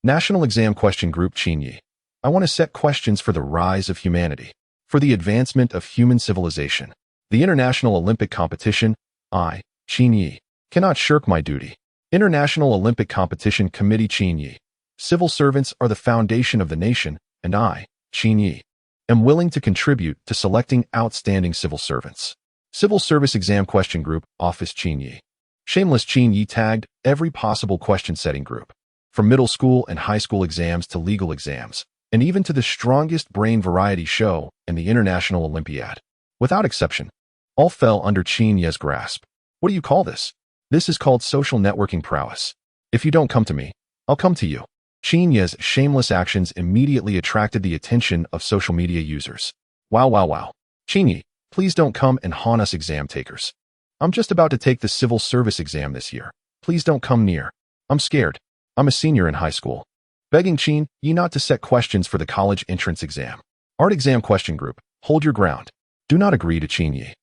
National exam question group Qin Yi. I want to set questions for the rise of humanity, for the advancement of human civilization. The International Olympic Competition, I, Qin Yi, cannot shirk my duty. International Olympic Competition Committee Qin Yi. Civil servants are the foundation of the nation, and I, Qin Yi, am willing to contribute to selecting outstanding civil servants. Civil Service Exam Question Group, Office Qin Yi. Shameless Qin Yi tagged every possible question-setting group, from middle school and high school exams to legal exams, and even to the strongest brain variety show and the International Olympiad. Without exception, all fell under Qin Yi's grasp. What do you call this? This is called social networking prowess. If you don't come to me, I'll come to you. Qin Yi's shameless actions immediately attracted the attention of social media users. Wow, wow, wow. Qin Yi, please don't come and haunt us exam takers. I'm just about to take the civil service exam this year. Please don't come near. I'm scared. I'm a senior in high school. Begging Qin Yi not to set questions for the college entrance exam. Art Exam Question Group, hold your ground. Do not agree to Qin Yi.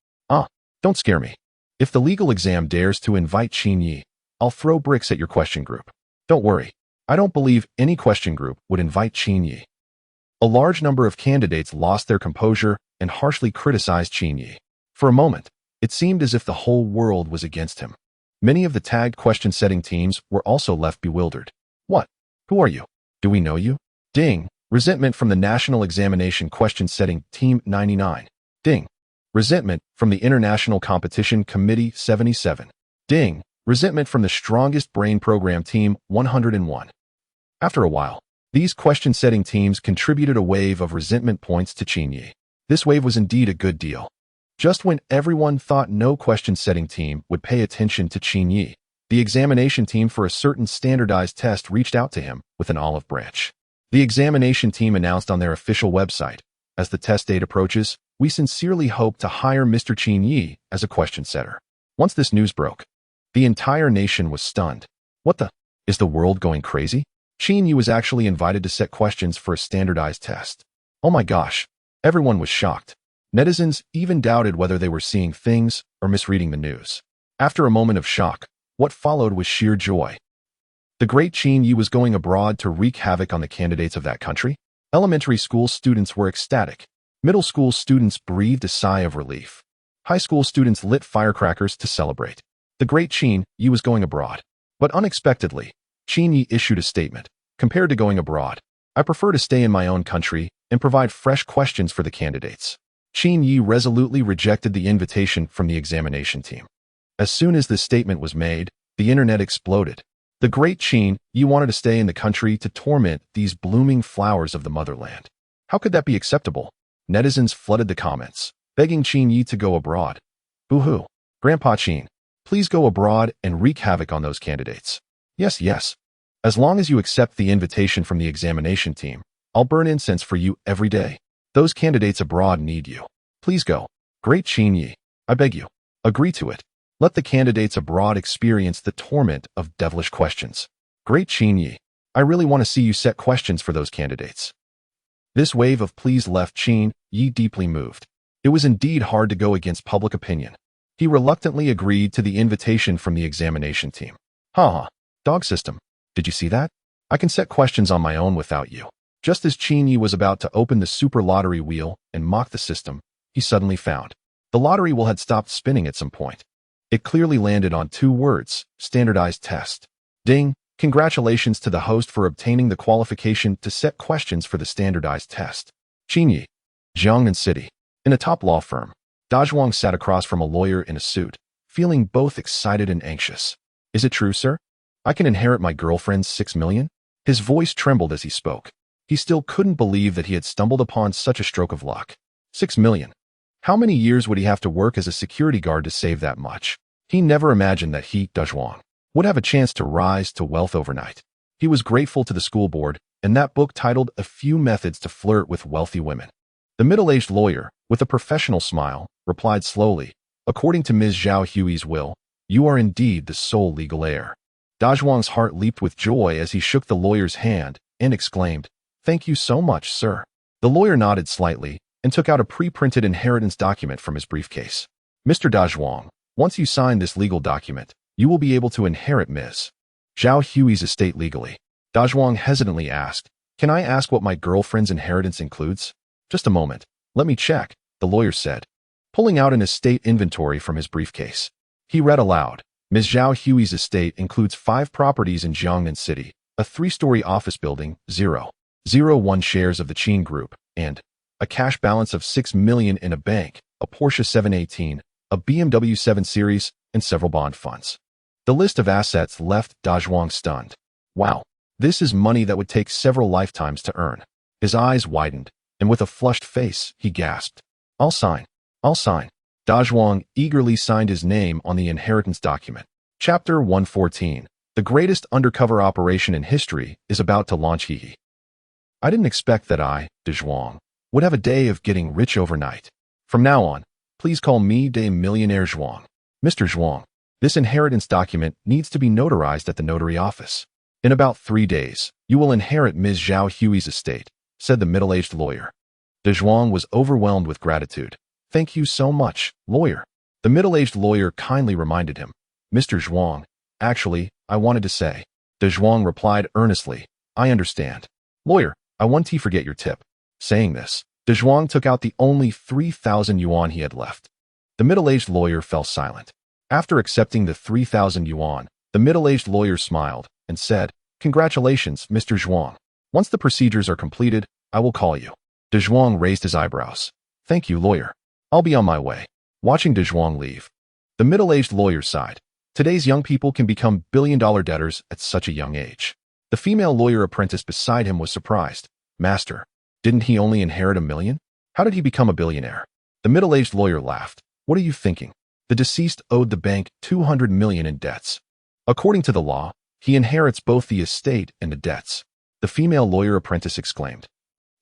Don't scare me. If the legal exam dares to invite Qin Yi, I'll throw bricks at your question group. Don't worry. I don't believe any question group would invite Qin Yi. A large number of candidates lost their composure and harshly criticized Qin Yi. For a moment, it seemed as if the whole world was against him. Many of the tagged question-setting teams were also left bewildered. What? Who are you? Do we know you? Ding. Resentment from the National Examination Question-Setting Team 99. Ding. Resentment from the International Competition Committee 77. Ding. Resentment from the Strongest Brain Program Team 101. After a while, these question-setting teams contributed a wave of resentment points to Qin Yi. This wave was indeed a good deal. Just when everyone thought no question-setting team would pay attention to Qin Yi, the examination team for a certain standardized test reached out to him with an olive branch. The examination team announced on their official website, as the test date approaches, we sincerely hope to hire Mr. Qin Yi as a question setter. Once this news broke, the entire nation was stunned. What the? Is the world going crazy? Qin Yi was actually invited to set questions for a standardized test. Oh my gosh. Everyone was shocked. Netizens even doubted whether they were seeing things or misreading the news. After a moment of shock, what followed was sheer joy. The great Qin Yi was going abroad to wreak havoc on the candidates of that country? Elementary school students were ecstatic. Middle school students breathed a sigh of relief. High school students lit firecrackers to celebrate. The great Qin Yi was going abroad. But unexpectedly, Qin Yi issued a statement. Compared to going abroad, I prefer to stay in my own country and provide fresh questions for the candidates. Qin Yi resolutely rejected the invitation from the examination team. As soon as this statement was made, the internet exploded. The great Qin Yi wanted to stay in the country to torment these blooming flowers of the motherland. How could that be acceptable? Netizens flooded the comments, begging Qin Yi to go abroad. Boo-hoo. Grandpa Qin, please go abroad and wreak havoc on those candidates. Yes, yes. As long as you accept the invitation from the examination team, I'll burn incense for you every day. Those candidates abroad need you. Please go. Great Qin Yi, I beg you, agree to it. Let the candidates abroad experience the torment of devilish questions. Great Qin Yi, I really want to see you set questions for those candidates. This wave of pleas left Qin Yi deeply moved. It was indeed hard to go against public opinion. He reluctantly agreed to the invitation from the examination team. Dog system. Did you see that? I can set questions on my own without you. Just as Qin Yi was about to open the super lottery wheel and mock the system, he suddenly found the lottery wheel had stopped spinning at some point. It clearly landed on two words, standardized test. Ding! Congratulations to the host for obtaining the qualification to set questions for the standardized test. Qin Yi, Jiangnan City. In a top law firm, Dazhuang sat across from a lawyer in a suit, feeling both excited and anxious. Is it true, sir? I can inherit my girlfriend's 6 million? His voice trembled as he spoke. He still couldn't believe that he had stumbled upon such a stroke of luck. 6 million. How many years would he have to work as a security guard to save that much? He never imagined that he, Dazhuang, would have a chance to rise to wealth overnight. He was grateful to the school board and that book titled A Few Methods to Flirt with Wealthy Women. The middle-aged lawyer, with a professional smile, replied slowly, according to Ms. Zhao Hui's will, you are indeed the sole legal heir. Dazhuang's heart leaped with joy as he shook the lawyer's hand and exclaimed, Thank you so much, sir. The lawyer nodded slightly and took out a pre-printed inheritance document from his briefcase. Mr. Dazhuang, once you sign this legal document, you will be able to inherit Ms. Zhao Hui's estate legally. Dazhuang hesitantly asked, Can I ask what my girlfriend's inheritance includes? Just a moment. Let me check, the lawyer said, pulling out an estate inventory from his briefcase. He read aloud, Ms. Zhao Hui's estate includes 5 properties in Jiangnan City, a 3-story office building, 0.01 shares of the Qin Group, and a cash balance of 6 million in a bank, a Porsche 718, a BMW 7 Series, and several bond funds. The list of assets left Dazhuang stunned. Wow, this is money that would take several lifetimes to earn. His eyes widened, and with a flushed face, he gasped, I'll sign. I'll sign. Dazhuang eagerly signed his name on the inheritance document. Chapter 114. The greatest undercover operation in history is about to launch. I didn't expect that I, Dazhuang, would have a day of getting rich overnight. From now on, please call me de Millionaire Zhuang. Mr. Zhuang, this inheritance document needs to be notarized at the notary office. In about 3 days, you will inherit Ms. Zhao Hui's estate, said the middle-aged lawyer. Dazhuang was overwhelmed with gratitude. Thank you so much, lawyer. The middle-aged lawyer kindly reminded him. Mr. Zhuang, actually, I wanted to say. Dazhuang replied earnestly, I understand. Lawyer, I won't forget your tip. Saying this, Dazhuang took out the only 3,000 yuan he had left. The middle-aged lawyer fell silent. After accepting the 3,000 yuan, the middle-aged lawyer smiled and said, Congratulations, Mr. Zhuang. Once the procedures are completed, I will call you. Dazhuang raised his eyebrows. Thank you, lawyer. I'll be on my way. Watching Dazhuang leave, the middle-aged lawyer sighed. Today's young people can become billion-dollar debtors at such a young age. The female lawyer apprentice beside him was surprised. Master, didn't he only inherit 1 million? How did he become a billionaire? The middle-aged lawyer laughed. What are you thinking? The deceased owed the bank 200 million in debts. According to the law, he inherits both the estate and the debts. The female lawyer apprentice exclaimed.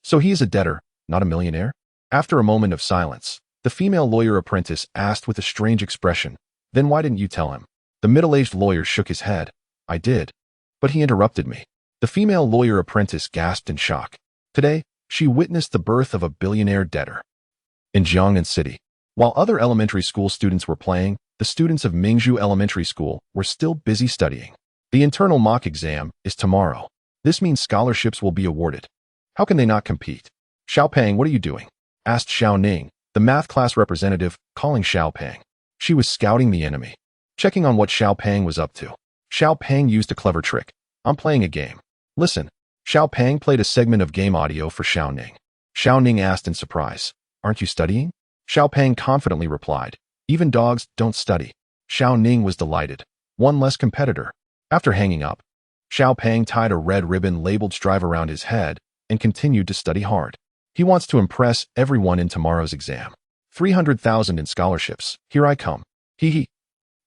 So he is a debtor, not a millionaire? After a moment of silence, the female lawyer apprentice asked with a strange expression, Then why didn't you tell him? The middle-aged lawyer shook his head. I did. But he interrupted me. The female lawyer apprentice gasped in shock. Today, she witnessed the birth of a billionaire debtor. In Jiangnan City, while other elementary school students were playing, the students of Mingzhu Elementary School were still busy studying. The internal mock exam is tomorrow. This means scholarships will be awarded. How can they not compete? Xiaopeng, what are you doing? Asked Xiao Ning, the math class representative, calling Xiaopeng. She was scouting the enemy, checking on what Xiaopeng was up to. Xiaopeng used a clever trick. I'm playing a game. Listen. Xiaopeng played a segment of game audio for Xiao Ning. Xiao Ning asked in surprise, Aren't you studying? Xiaopeng confidently replied, Even dogs don't study. Xiao Ning was delighted. One less competitor. After hanging up, Xiaopeng tied a red ribbon labeled Strive around his head and continued to study hard. He wants to impress everyone in tomorrow's exam. 300,000 in scholarships. Here I come. Hee.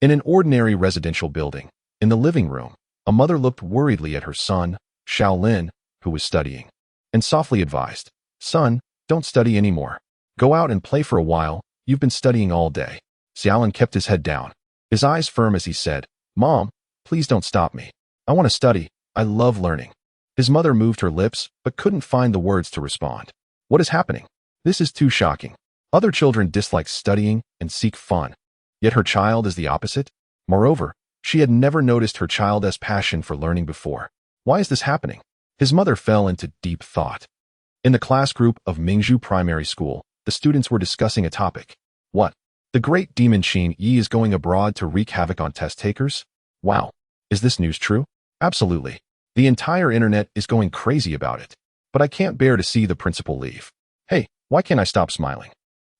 In an ordinary residential building, in the living room, a mother looked worriedly at her son, Xiaolin, who was studying, and softly advised, Son, don't study anymore. Go out and play for a while. You've been studying all day. Xiaolin kept his head down, his eyes firm as he said, Mom, please don't stop me. I want to study. I love learning. His mother moved her lips, but couldn't find the words to respond. What is happening? This is too shocking. Other children dislike studying and seek fun. Yet her child is the opposite. Moreover, she had never noticed her child's passion for learning before. Why is this happening? His mother fell into deep thought. In the class group of Mingzhu Primary School, the students were discussing a topic. What? The great demon Qin Yi is going abroad to wreak havoc on test takers? Wow. Is this news true? Absolutely. The entire internet is going crazy about it. But I can't bear to see the principal leave. Hey, why can't I stop smiling?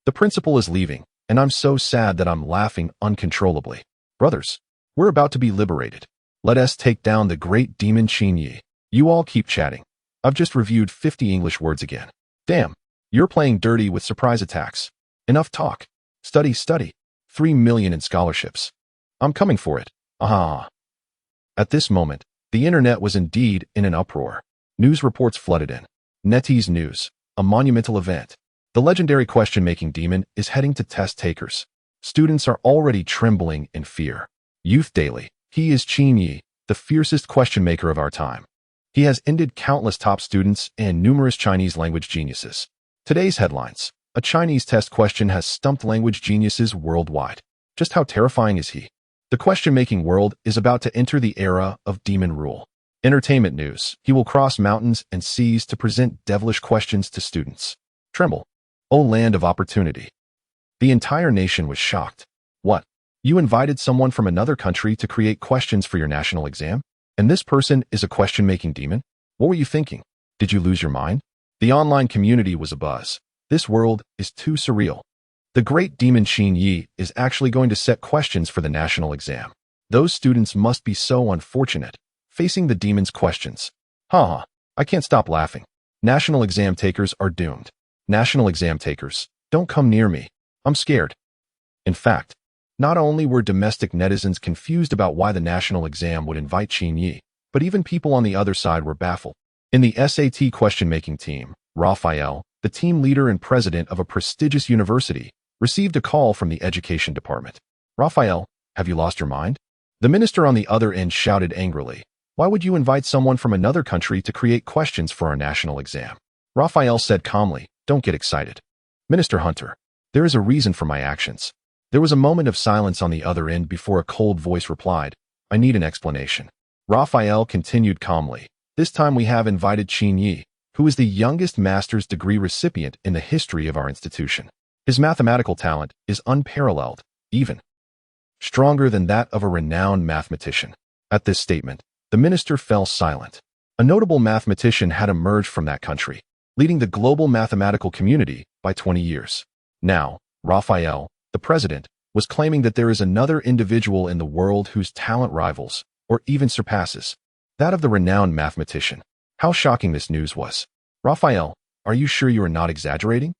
The principal is leaving, and I'm so sad that I'm laughing uncontrollably. Brothers, we're about to be liberated. Let us take down the great demon Qin Yi. You all keep chatting. I've just reviewed 50 English words again. Damn, you're playing dirty with surprise attacks. Enough talk. Study, study. 3 million in scholarships. I'm coming for it. Ah. At this moment, the internet was indeed in an uproar. News reports flooded in. NetEase News, a monumental event. The legendary question-making demon is heading to test takers. Students are already trembling in fear. Youth Daily. He is Qin Yi, the fiercest question maker of our time. He has ended countless top students and numerous Chinese language geniuses. Today's headlines. A Chinese test question has stumped language geniuses worldwide. Just how terrifying is he? The question-making world is about to enter the era of demon rule. Entertainment news. He will cross mountains and seas to present devilish questions to students. Tremble. O land of opportunity. The entire nation was shocked. What? You invited someone from another country to create questions for your national exam? And this person is a question-making demon? What were you thinking? Did you lose your mind? The online community was abuzz. This world is too surreal. The great demon Qin Yi is actually going to set questions for the national exam. Those students must be so unfortunate, facing the demon's questions. Haha, I can't stop laughing. National exam takers are doomed. National exam takers, don't come near me. I'm scared. In fact, not only were domestic netizens confused about why the national exam would invite Qin Yi, but even people on the other side were baffled. In the SAT question-making team, Raphael, the team leader and president of a prestigious university, received a call from the education department. Raphael, have you lost your mind? The minister on the other end shouted angrily. Why would you invite someone from another country to create questions for our national exam? Raphael said calmly, don't get excited. Minister Hunter, there is a reason for my actions. There was a moment of silence on the other end before a cold voice replied, I need an explanation. Raphael continued calmly. This time we have invited Qin Yi, who is the youngest master's degree recipient in the history of our institution. His mathematical talent is unparalleled, even stronger than that of a renowned mathematician. At this statement, the minister fell silent. A notable mathematician had emerged from that country, leading the global mathematical community by 20 years. Now, Raphael, the president, was claiming that there is another individual in the world whose talent rivals, or even surpasses, that of the renowned mathematician. How shocking this news was. Raphael, are you sure you are not exaggerating?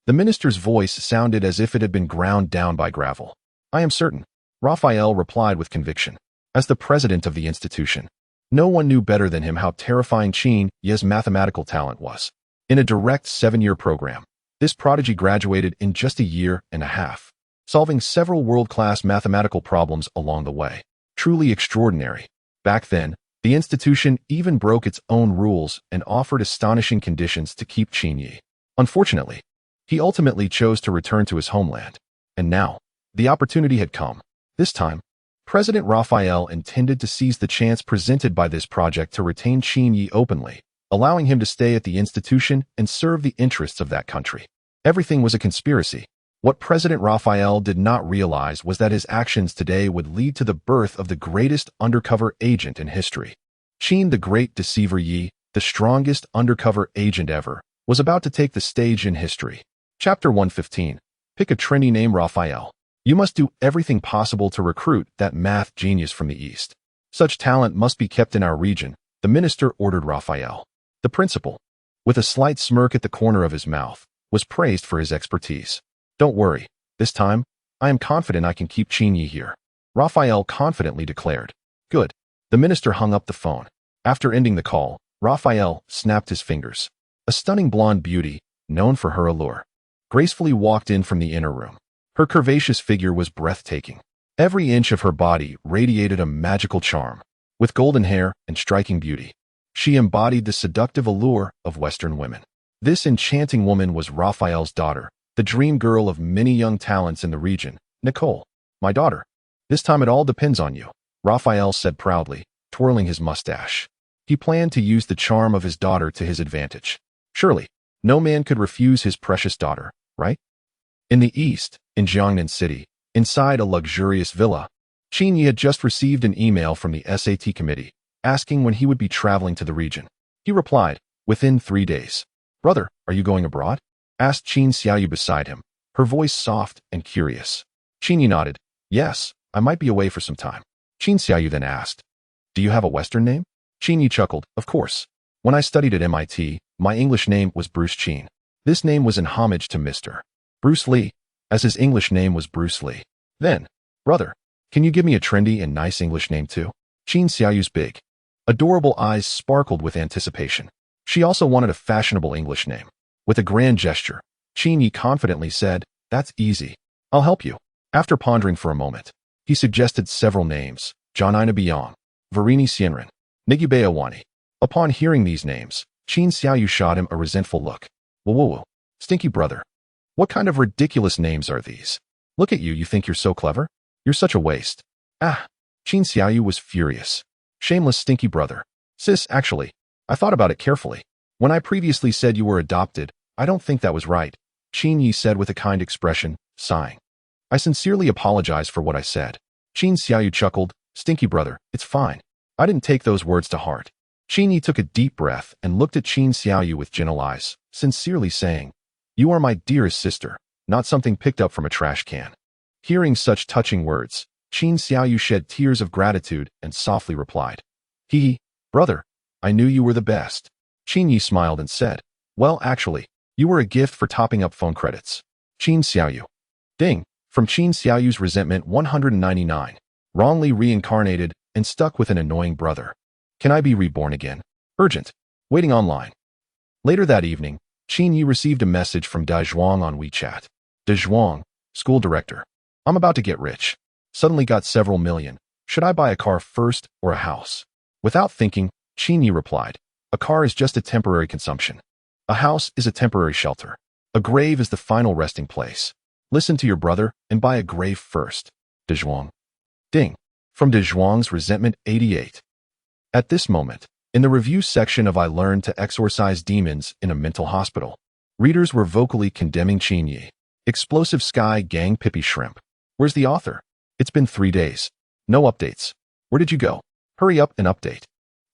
The minister's voice sounded as if it had been ground down by gravel. I am certain, Raphael replied with conviction. As the president of the institution, no one knew better than him how terrifying Qin Yi's mathematical talent was. In a direct 7-year program, this prodigy graduated in just a year and a half, solving several world-class mathematical problems along the way. Truly extraordinary. Back then, the institution even broke its own rules and offered astonishing conditions to keep Qin Yi. Unfortunately, he ultimately chose to return to his homeland. And now, the opportunity had come. This time, President Raphael intended to seize the chance presented by this project to retain Qin Yi openly, allowing him to stay at the institution and serve the interests of that country. Everything was a conspiracy. What President Raphael did not realize was that his actions today would lead to the birth of the greatest undercover agent in history. Qin the Great Deceiver Yi, the strongest undercover agent ever, was about to take the stage in history. Chapter 115. Pick a trendy name. Raphael. You must do everything possible to recruit that math genius from the East. Such talent must be kept in our region, the minister ordered Raphael. The principal, with a slight smirk at the corner of his mouth, was praised for his expertise. Don't worry, this time, I am confident I can keep Qin Yi here, Raphael confidently declared. Good. The minister hung up the phone. After ending the call, Raphael snapped his fingers. A stunning blonde beauty, known for her allure, gracefully walked in from the inner room. Her curvaceous figure was breathtaking. Every inch of her body radiated a magical charm. With golden hair and striking beauty, she embodied the seductive allure of Western women. This enchanting woman was Raphael's daughter, the dream girl of many young talents in the region, Nicole. My daughter. This time it all depends on you, Raphael said proudly, twirling his mustache. He planned to use the charm of his daughter to his advantage. Surely, no man could refuse his precious daughter, right? In the east, in Jiangnan City, inside a luxurious villa, Qin Yi had just received an email from the SAT committee, asking when he would be traveling to the region. He replied, within 3 days. Brother, are you going abroad? Asked Qin Xiaoyu beside him, her voice soft and curious. Qin Yi nodded. Yes, I might be away for some time. Qin Xiaoyu then asked, do you have a Western name? Qin Yi chuckled, of course. When I studied at MIT, my English name was Bruce Qin. This name was in homage to Mr. Bruce Lee, as his English name was Bruce Lee. Then, brother, can you give me a trendy and nice English name too? Qin Xiaoyu's big, adorable eyes sparkled with anticipation. She also wanted a fashionable English name. With a grand gesture, Qin Yi confidently said, that's easy. I'll help you. After pondering for a moment, he suggested several names, Janina Biang, Varini Xianren, Nigubeawani. Upon hearing these names, Qin Xiaoyu shot him a resentful look. Whoa, stinky brother. What kind of ridiculous names are these? Look at you, you think you're so clever? You're such a waste. Ah, Qin Xiaoyu was furious. Shameless stinky brother. Sis, actually, I thought about it carefully. When I previously said you were adopted, I don't think that was right, Qin Yi said with a kind expression, sighing. I sincerely apologize for what I said. Qin Xiaoyu chuckled, stinky brother, it's fine. I didn't take those words to heart. Qin Yi took a deep breath and looked at Qin Xiaoyu with gentle eyes, sincerely saying, "You are my dearest sister, not something picked up from a trash can." Hearing such touching words, Qin Xiaoyu shed tears of gratitude and softly replied, "Hee, brother, I knew you were the best." Qin Yi smiled and said, "Well, actually, you were a gift for topping up phone credits." Qin Xiaoyu. Ding. From Qin Xiaoyu's resentment 199. Wrongly reincarnated and stuck with an annoying brother. Can I be reborn again? Urgent. Waiting online. Later that evening, Qin Yi received a message from Dai Zhuang on WeChat. Dai Zhuang, school director. I'm about to get rich. Suddenly got several million. Should I buy a car first or a house? Without thinking, Qin Yi replied, a car is just a temporary consumption. A house is a temporary shelter. A grave is the final resting place. Listen to your brother and buy a grave first. Dai Zhuang. Ding. From Dai Zhuang's Resentment 88. At this moment, in the review section of I Learned to Exorcise Demons in a Mental Hospital, readers were vocally condemning Qin Yi. Explosive Sky Gang Pippy Shrimp. Where's the author? It's been 3 days. No updates. Where did you go? Hurry up and update.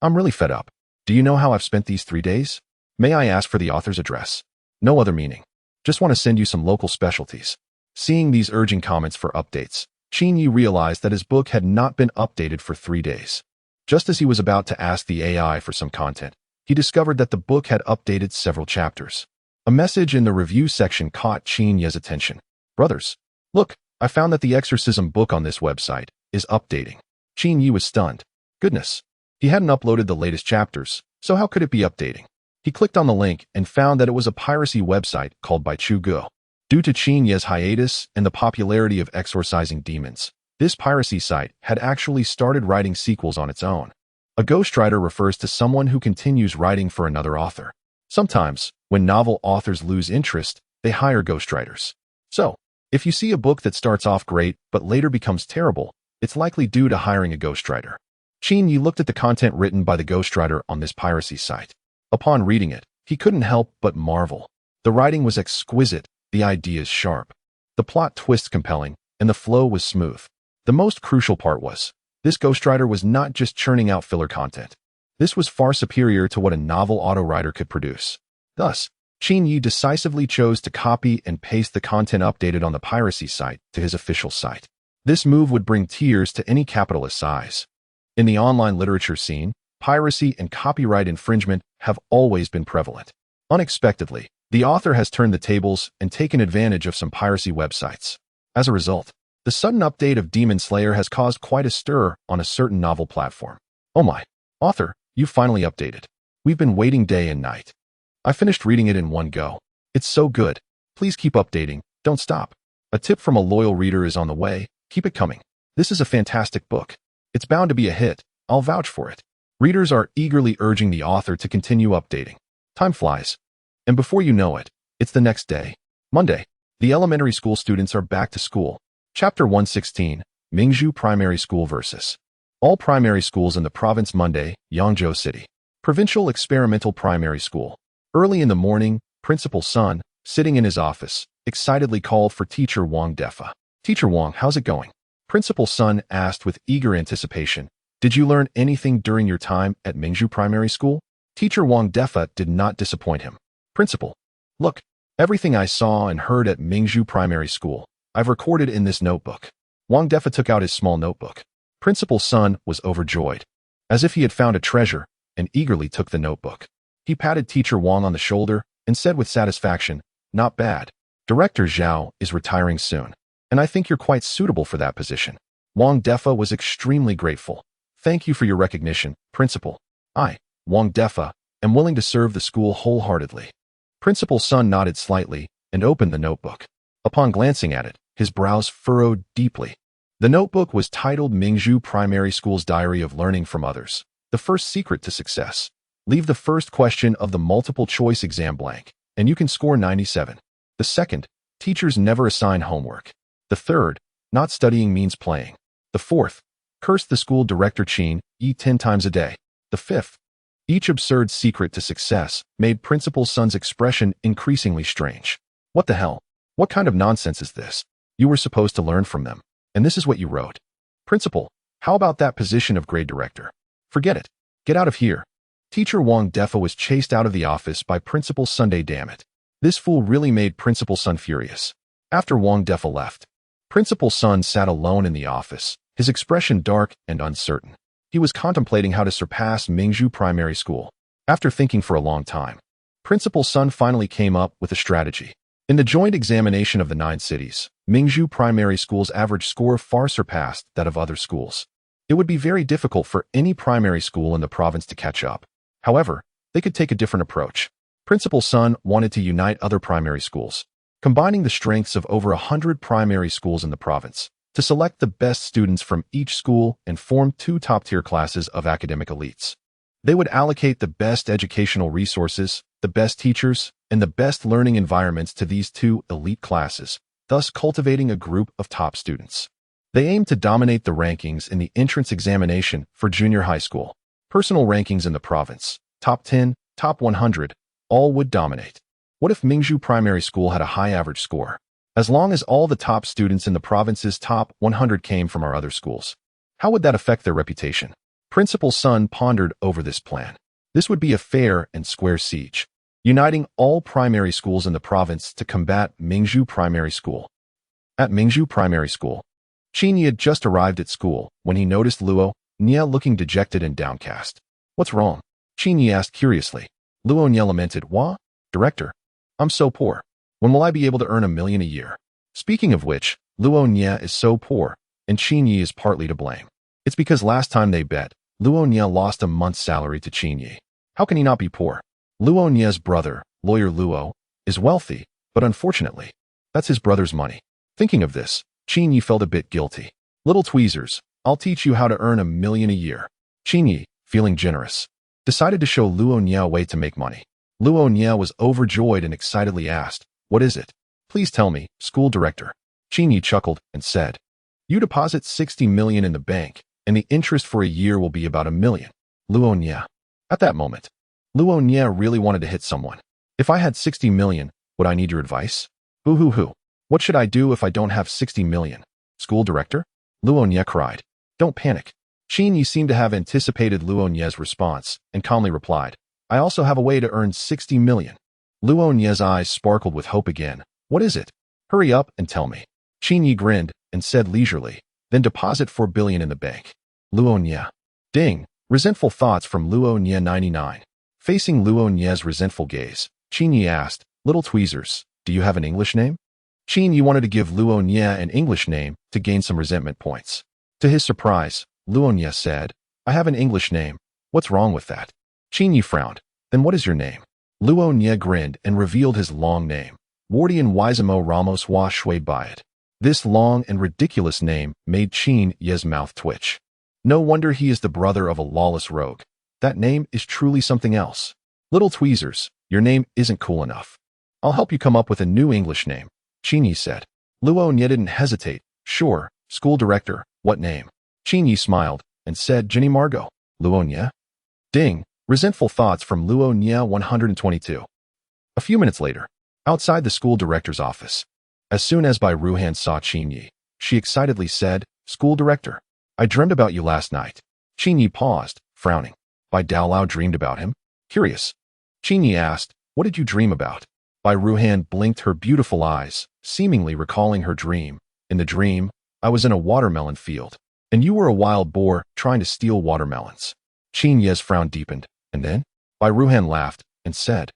I'm really fed up. Do you know how I've spent these 3 days? May I ask for the author's address? No other meaning. Just want to send you some local specialties. Seeing these urging comments for updates, Qin Yi realized that his book had not been updated for 3 days. Just as he was about to ask the AI for some content, he discovered that the book had updated several chapters. A message in the review section caught Qin Yi's attention. Brothers, look, I found that the exorcism book on this website is updating. Qin Yi was stunned. Goodness. He hadn't uploaded the latest chapters, so how could it be updating? He clicked on the link and found that it was a piracy website called by Chugo. Due to Qin Yi's hiatus and the popularity of exorcising demons, this piracy site had actually started writing sequels on its own. A ghostwriter refers to someone who continues writing for another author. Sometimes, when novel authors lose interest, they hire ghostwriters. So, if you see a book that starts off great but later becomes terrible, it's likely due to hiring a ghostwriter. Qin Yi looked at the content written by the ghostwriter on this piracy site. Upon reading it, he couldn't help but marvel. The writing was exquisite, the ideas sharp, the plot twist compelling, and the flow was smooth. The most crucial part was, this ghostwriter was not just churning out filler content. This was far superior to what a novel auto-writer could produce. Thus, Qin Yi decisively chose to copy and paste the content updated on the piracy site to his official site. This move would bring tears to any capitalist's eyes. In the online literature scene, piracy and copyright infringement have always been prevalent. Unexpectedly, the author has turned the tables and taken advantage of some piracy websites. As a result, the sudden update of Demon Slayer has caused quite a stir on a certain novel platform. Oh my, author, you finally updated. We've been waiting day and night. I finished reading it in one go. It's so good. Please keep updating. Don't stop. A tip from a loyal reader is on the way. Keep it coming. This is a fantastic book. It's bound to be a hit. I'll vouch for it. Readers are eagerly urging the author to continue updating. Time flies. And before you know it, it's the next day. Monday. The elementary school students are back to school. Chapter 116, Mingzhu Primary School versus all primary schools in the province. Monday, Yangzhou City. Provincial Experimental Primary School. Early in the morning, Principal Sun, sitting in his office, excitedly called for Teacher Wang Defa. Teacher Wang, how's it going? Principal Sun asked with eager anticipation. Did you learn anything during your time at Mingzhu Primary School? Teacher Wang Defa did not disappoint him. Principal, look, everything I saw and heard at Mingzhu Primary School, I've recorded in this notebook. Wang Defa took out his small notebook. Principal Sun was overjoyed, as if he had found a treasure, and eagerly took the notebook. He patted Teacher Wang on the shoulder and said with satisfaction, not bad. Director Zhao is retiring soon, and I think you're quite suitable for that position. Wang Defa was extremely grateful. Thank you for your recognition, Principal. I, Wang Defa, am willing to serve the school wholeheartedly. Principal Sun nodded slightly and opened the notebook. Upon glancing at it, his brows furrowed deeply. The notebook was titled Mingzhu Primary School's Diary of Learning from Others. The first secret to success. Leave the first question of the multiple choice exam blank, and you can score 97. The second, teachers never assign homework. The third, not studying means playing. The fourth, curse the school director Qin, eat 10 times a day. The fifth, each absurd secret to success made Principal Sun's expression increasingly strange. What the hell? What kind of nonsense is this? You were supposed to learn from them, and this is what you wrote. Principal, how about that position of grade director? Forget it. Get out of here. Teacher Wang Defa was chased out of the office by Principal Sunday, damn it. This fool really made Principal Sun furious. After Wang Defa left, Principal Sun sat alone in the office, his expression dark and uncertain. He was contemplating how to surpass Mingzhu Primary School. After thinking for a long time, Principal Sun finally came up with a strategy. In the joint examination of the 9 cities, Mingzhu Primary School's average score far surpassed that of other schools. It would be very difficult for any primary school in the province to catch up. However, they could take a different approach. Principal Sun wanted to unite other primary schools, combining the strengths of over 100 primary schools in the province, to select the best students from each school and form 2 top-tier classes of academic elites. They would allocate the best educational resources, the best teachers, and the best learning environments to these 2 elite classes, thus cultivating a group of top students. They aimed to dominate the rankings in the entrance examination for junior high school. Personal rankings in the province, top 10, top 100, all would dominate. What if Mingzhu Primary School had a high average score? As long as all the top students in the province's top 100 came from our other schools, how would that affect their reputation? Principal Sun pondered over this plan. This would be a fair and square siege, uniting all primary schools in the province to combat Mingzhu Primary School. At Mingzhu Primary School, Qin had just arrived at school when he noticed Luo Nia looking dejected and downcast. What's wrong? Qin asked curiously. Luo Nia lamented, Wah, director, I'm so poor. When will I be able to earn $1 million a year? Speaking of which, Luo Nia is so poor, and Qin is partly to blame. It's because last time they bet, Luo Nia lost a month's salary to Qin. How can he not be poor? Luo Nia's brother, Lawyer Luo, is wealthy, but unfortunately, that's his brother's money. Thinking of this, Qin felt a bit guilty. Little tweezers, I'll teach you how to earn $1 million a year. Qin, feeling generous, decided to show Luo Nia a way to make money. Luo Nia was overjoyed and excitedly asked, What is it? Please tell me, school director. Qin chuckled and said, You deposit 60 million in the bank, and the interest for a year will be about $1 million. Luo Nia. At that moment, Luo Nia really wanted to hit someone. If I had 60 million, would I need your advice? Boo-hoo-hoo. What should I do if I don't have 60 million? School director? Luo Nia cried. Don't panic. Qin seemed to have anticipated Luo Nia's response and calmly replied, I also have a way to earn 60 million. Luo Nia's eyes sparkled with hope again. What is it? Hurry up and tell me. Qin grinned and said leisurely, Then deposit 4 billion in the bank. Luo Nia. Ding. Resentful thoughts from Luo Nia 99. Facing Luo Nia's resentful gaze, Qin asked, Little tweezers, do you have an English name? Qin wanted to give Luo Nia an English name to gain some resentment points. To his surprise, Luo Nia said, I have an English name. What's wrong with that? Qin frowned. Then what is your name? Luo Nia grinned and revealed his long name. Wardian Wisemo Ramos Wa Shui Bayat. This long and ridiculous name made Qin's mouth twitch. No wonder he is the brother of a lawless rogue. That name is truly something else. Little tweezers, your name isn't cool enough. I'll help you come up with a new English name, Qin said. Luo Nia didn't hesitate. Sure, school director, what name? Qin smiled and said Jenny Margot. Luo Nia? Ding, resentful thoughts from Luo Nia 122. A few minutes later, outside the school director's office, as soon as Bai Ruhan saw Qin, she excitedly said, School director, I dreamed about you last night. Qin paused, frowning. Bai Daolao dreamed about him? Curious. Qin asked, What did you dream about? Bai Ruhan blinked her beautiful eyes, seemingly recalling her dream. In the dream, I was in a watermelon field, and you were a wild boar trying to steal watermelons. Qin's frown deepened, and then? Bai Ruhan laughed and said,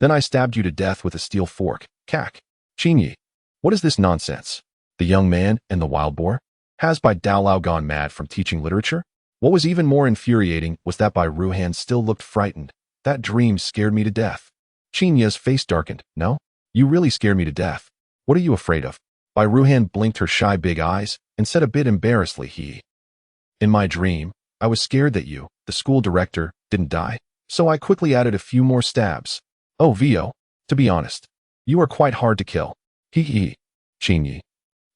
Then I stabbed you to death with a steel fork. Cack. Qin, what is this nonsense? The young man and the wild boar? Has Bai Daolao gone mad from teaching literature? What was even more infuriating was that Bai Ruhan still looked frightened. That dream scared me to death. Qin's face darkened. No? You really scared me to death. What are you afraid of? Bai Ruhan blinked her shy big eyes and said a bit embarrassedly, In my dream, I was scared that you, the school director, didn't die, so I quickly added a few more stabs. Oh, Vio, to be honest, you are quite hard to kill. Qin.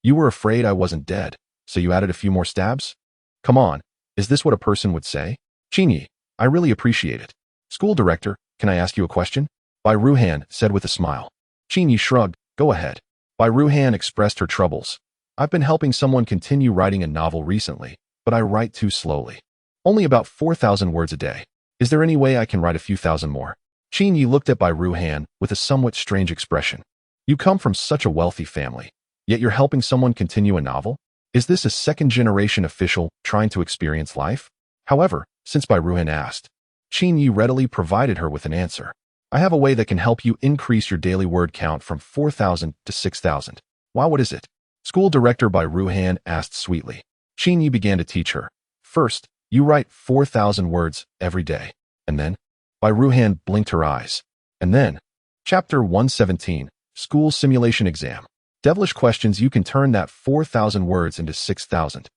You were afraid I wasn't dead, so you added a few more stabs? Come on, is this what a person would say? Qin, I really appreciate it. School director, can I ask you a question? Bai Ruhan said with a smile. Qin shrugged, go ahead. Bai Ruhan expressed her troubles. I've been helping someone continue writing a novel recently, but I write too slowly. Only about 4,000 words a day. Is there any way I can write a few thousand more? Qin Yi looked at Bai Ruhan with a somewhat strange expression. You come from such a wealthy family, yet you're helping someone continue a novel? Is this a second-generation official trying to experience life? However, since Bai Ruhan asked, Qin Yi readily provided her with an answer. I have a way that can help you increase your daily word count from 4,000 to 6,000. Wow, what is it? School director Bai Ruhan asked sweetly. Qin Yi began to teach her. First, you write 4,000 words every day. And then, Bai Ruhan blinked her eyes. And then, Chapter 117, School Simulation Exam. Devilish questions. You can turn that 4,000 words into 6,000.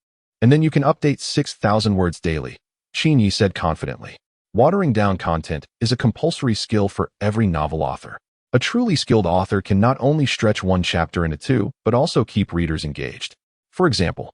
And then you can update 6,000 words daily, Qin Yi said confidently. Watering down content is a compulsory skill for every novel author. A truly skilled author can not only stretch one chapter into two, but also keep readers engaged. For example,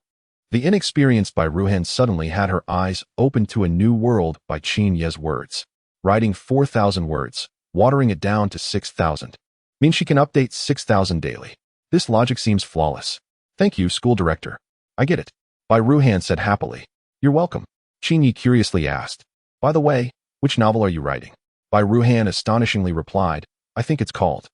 the inexperienced Bai Ruhan suddenly had her eyes open to a new world by Qin Yi's words. Writing 4,000 words, watering it down to 6,000, means she can update 6,000 daily. This logic seems flawless. Thank you, school director. I get it, Bai Ruhan said happily. You're welcome, Qin Yi curiously asked. By the way, which novel are you writing? Bai Ruhan astonishingly replied, I think it's called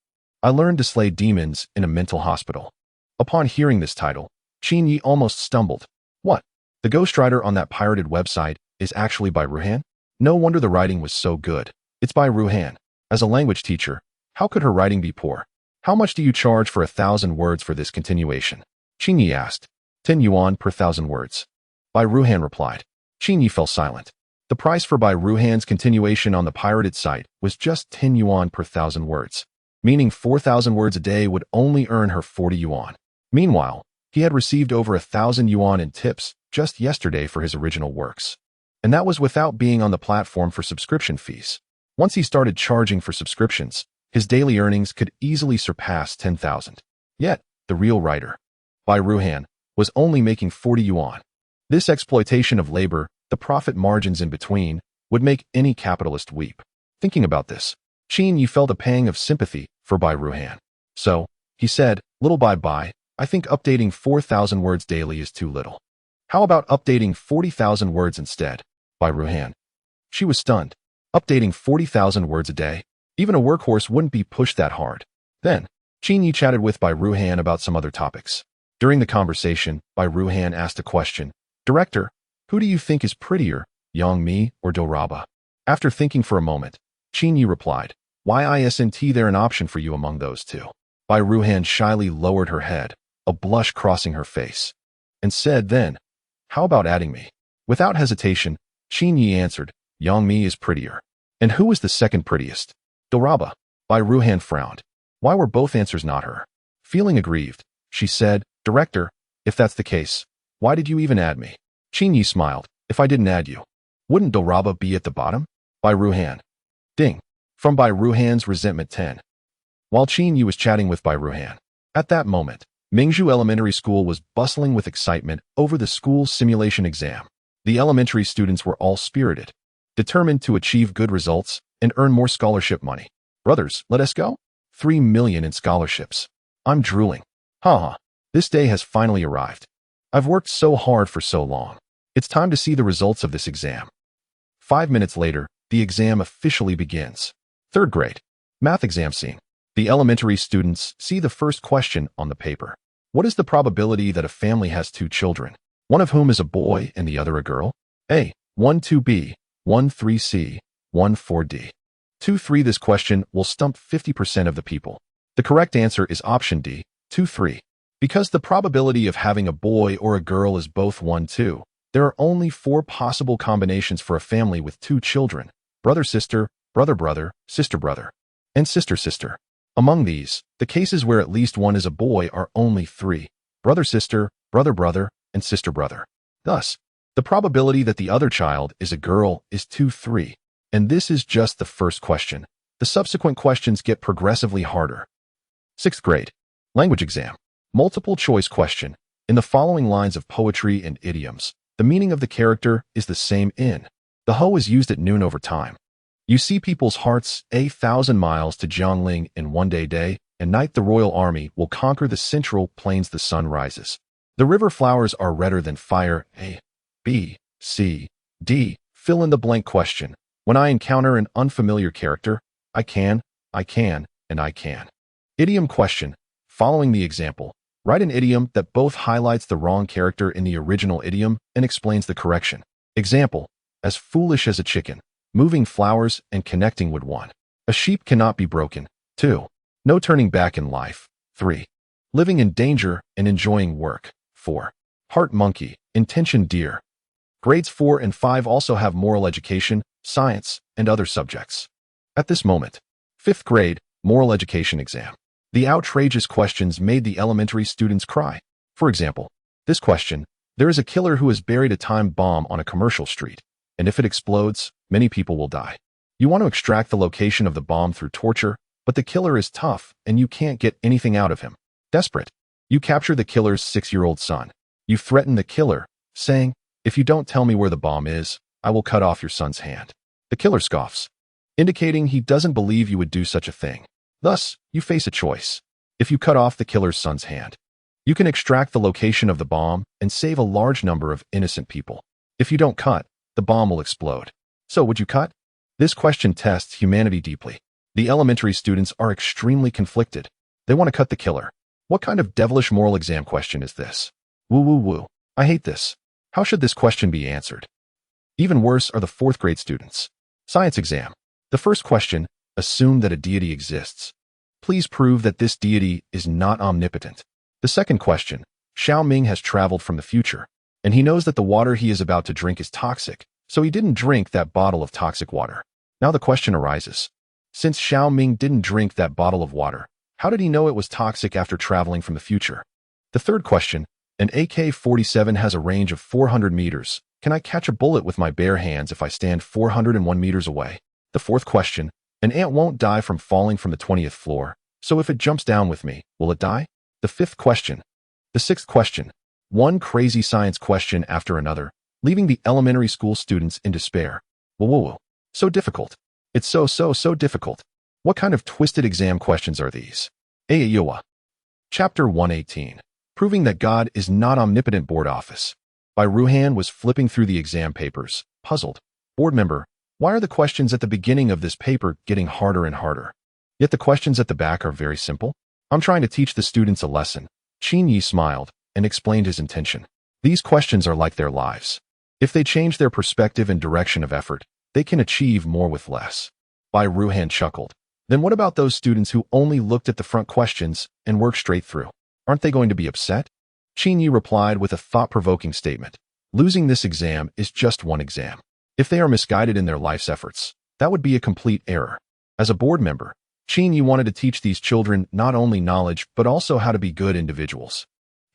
I Learned to Slay Demons in a Mental Hospital. Upon hearing this title, Qin Yi almost stumbled. What? The ghostwriter on that pirated website is actually Bai Ruhan? No wonder the writing was so good. It's Bai Ruhan. As a language teacher, how could her writing be poor? How much do you charge for 1,000 words for this continuation? Qin Yi asked. 10 yuan per 1,000 words. Bai Ruhan replied. Qin Yi fell silent. The price for Bai Ruhan's continuation on the pirated site was just 10 yuan per 1,000 words, meaning 4,000 words a day would only earn her 40 yuan. Meanwhile, he had received over 1,000 yuan in tips just yesterday for his original works. And that was without being on the platform for subscription fees. Once he started charging for subscriptions, his daily earnings could easily surpass 10,000. Yet, the real writer, Bai Ruhan, was only making 40 yuan. This exploitation of labor, the profit margins in between, would make any capitalist weep. Thinking about this, Qin Yi felt a pang of sympathy for Bai Ruhan. So, he said, little by Bai, I think updating 4,000 words daily is too little. How about updating 40,000 words instead? Bai Ruhan. She was stunned. Updating 40,000 words a day? Even a workhorse wouldn't be pushed that hard. Then, Qin Yi chatted with Bai Ruhan about some other topics. During the conversation, Bai Ruhan asked a question. Director, who do you think is prettier, Yang Mi or Doraba? After thinking for a moment, Qin Yi replied, Why isn't there an option for you among those two? Bai Ruhan shyly lowered her head, a blush crossing her face, and said then, How about adding me? Without hesitation, Qin Yi answered, Yang Mi is prettier. And who is the second prettiest? Doraba. Bai Ruhan frowned. Why were both answers not her? Feeling aggrieved, she said, Director, if that's the case, why did you even add me? Qin Yi smiled. If I didn't add you, wouldn't Doraba be at the bottom? Bai Ruhan. Ding. From Bai Ruhan's resentment 10. While Qin Yi was chatting with Bai Ruhan, at that moment, Mingzhu Elementary School was bustling with excitement over the school simulation exam. The elementary students were all spirited, determined to achieve good results and earn more scholarship money. Brothers, let us go. 3 million in scholarships. I'm drooling. Haha. This day has finally arrived. I've worked so hard for so long. It's time to see the results of this exam. 5 minutes later, the exam officially begins. 3rd grade. Math exam scene. The elementary students see the first question on the paper. What is the probability that a family has 2 children, one of whom is a boy and the other a girl? A. 1-2B, 1-3C, 1-4D. 2-3. This question will stump 50% of the people. The correct answer is option D, 2-3. Because the probability of having a boy or a girl is both 1-2, there are only 4 possible combinations for a family with 2 children: brother-sister, brother-brother, sister-brother, and sister-sister. Among these, the cases where at least one is a boy are only 3: brother-sister, brother-brother, and sister-brother. Thus, the probability that the other child is a girl is 2-3. And this is just the first question. The subsequent questions get progressively harder. 6th grade. Language exam. Multiple choice question. In the following lines of poetry and idioms, the meaning of the character is the same in. The hoe is used at noon over time. You see people's hearts 1,000 miles to Jiangling in one day, and night the royal army will conquer the central plains the sun rises. The river flowers are redder than fire. A, B, C, D. Fill in the blank question. When I encounter an unfamiliar character, I can, and I can. Idiom question. Following the example, write an idiom that both highlights the wrong character in the original idiom and explains the correction. Example, as foolish as a chicken, moving flowers and connecting wood 1. A sheep cannot be broken. 2. No turning back in life. 3. Living in danger and enjoying work. 4. Heart monkey, intention deer. Grades 4 and 5 also have moral education, science, and other subjects. At this moment, 5th grade, moral education exam. The outrageous questions made the elementary students cry. For example, this question, there is a killer who has buried a time bomb on a commercial street, and if it explodes, many people will die. You want to extract the location of the bomb through torture, but the killer is tough and you can't get anything out of him. Desperate, you capture the killer's 6-year-old son. You threaten the killer, saying, if you don't tell me where the bomb is, I will cut off your son's hand. The killer scoffs, indicating he doesn't believe you would do such a thing. Thus, you face a choice. If you cut off the killer's son's hand, you can extract the location of the bomb and save a large number of innocent people. If you don't cut, the bomb will explode. So would you cut? This question tests humanity deeply. The elementary students are extremely conflicted. They want to cut the killer. What kind of devilish moral exam question is this? Woo woo woo. I hate this. How should this question be answered? Even worse are the 4th grade students. Science exam. The first question, assume that a deity exists. Please prove that this deity is not omnipotent. The second question, Xiao Ming has traveled from the future, and he knows that the water he is about to drink is toxic, so he didn't drink that bottle of toxic water. Now the question arises. Since Xiao Ming didn't drink that bottle of water, how did he know it was toxic after traveling from the future? The third question, an AK-47 has a range of 400 meters. Can I catch a bullet with my bare hands if I stand 401 meters away? The fourth question, an ant won't die from falling from the 20th floor, so if it jumps down with me, will it die? The fifth question. The sixth question, one crazy science question after another, leaving the elementary school students in despair. Whoa. So difficult. It's so difficult. What kind of twisted exam questions are these? Ayayoa. Chapter 118. Proving that God is not omnipotent. Board office. By Ruhan was flipping through the exam papers, puzzled. Board member, why are the questions at the beginning of this paper getting harder and harder? Yet the questions at the back are very simple. I'm trying to teach the students a lesson. Qin Yi smiled and explained his intention. These questions are like their lives. If they change their perspective and direction of effort, they can achieve more with less. Bai Ruhan chuckled. Then what about those students who only looked at the front questions and worked straight through? Aren't they going to be upset? Qin Yi replied with a thought-provoking statement. Losing this exam is just one exam. If they are misguided in their life's efforts, that would be a complete error. As a board member, Qin Yi wanted to teach these children not only knowledge but also how to be good individuals.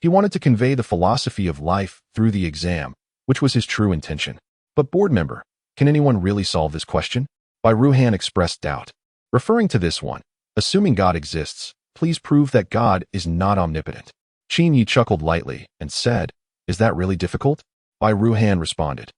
He wanted to convey the philosophy of life through the exam, which was his true intention. But board member, can anyone really solve this question? Bai Ruhan expressed doubt. Referring to this one, assuming God exists, please prove that God is not omnipotent. Qin Yi chuckled lightly and said, is that really difficult? Bai Ruhan responded,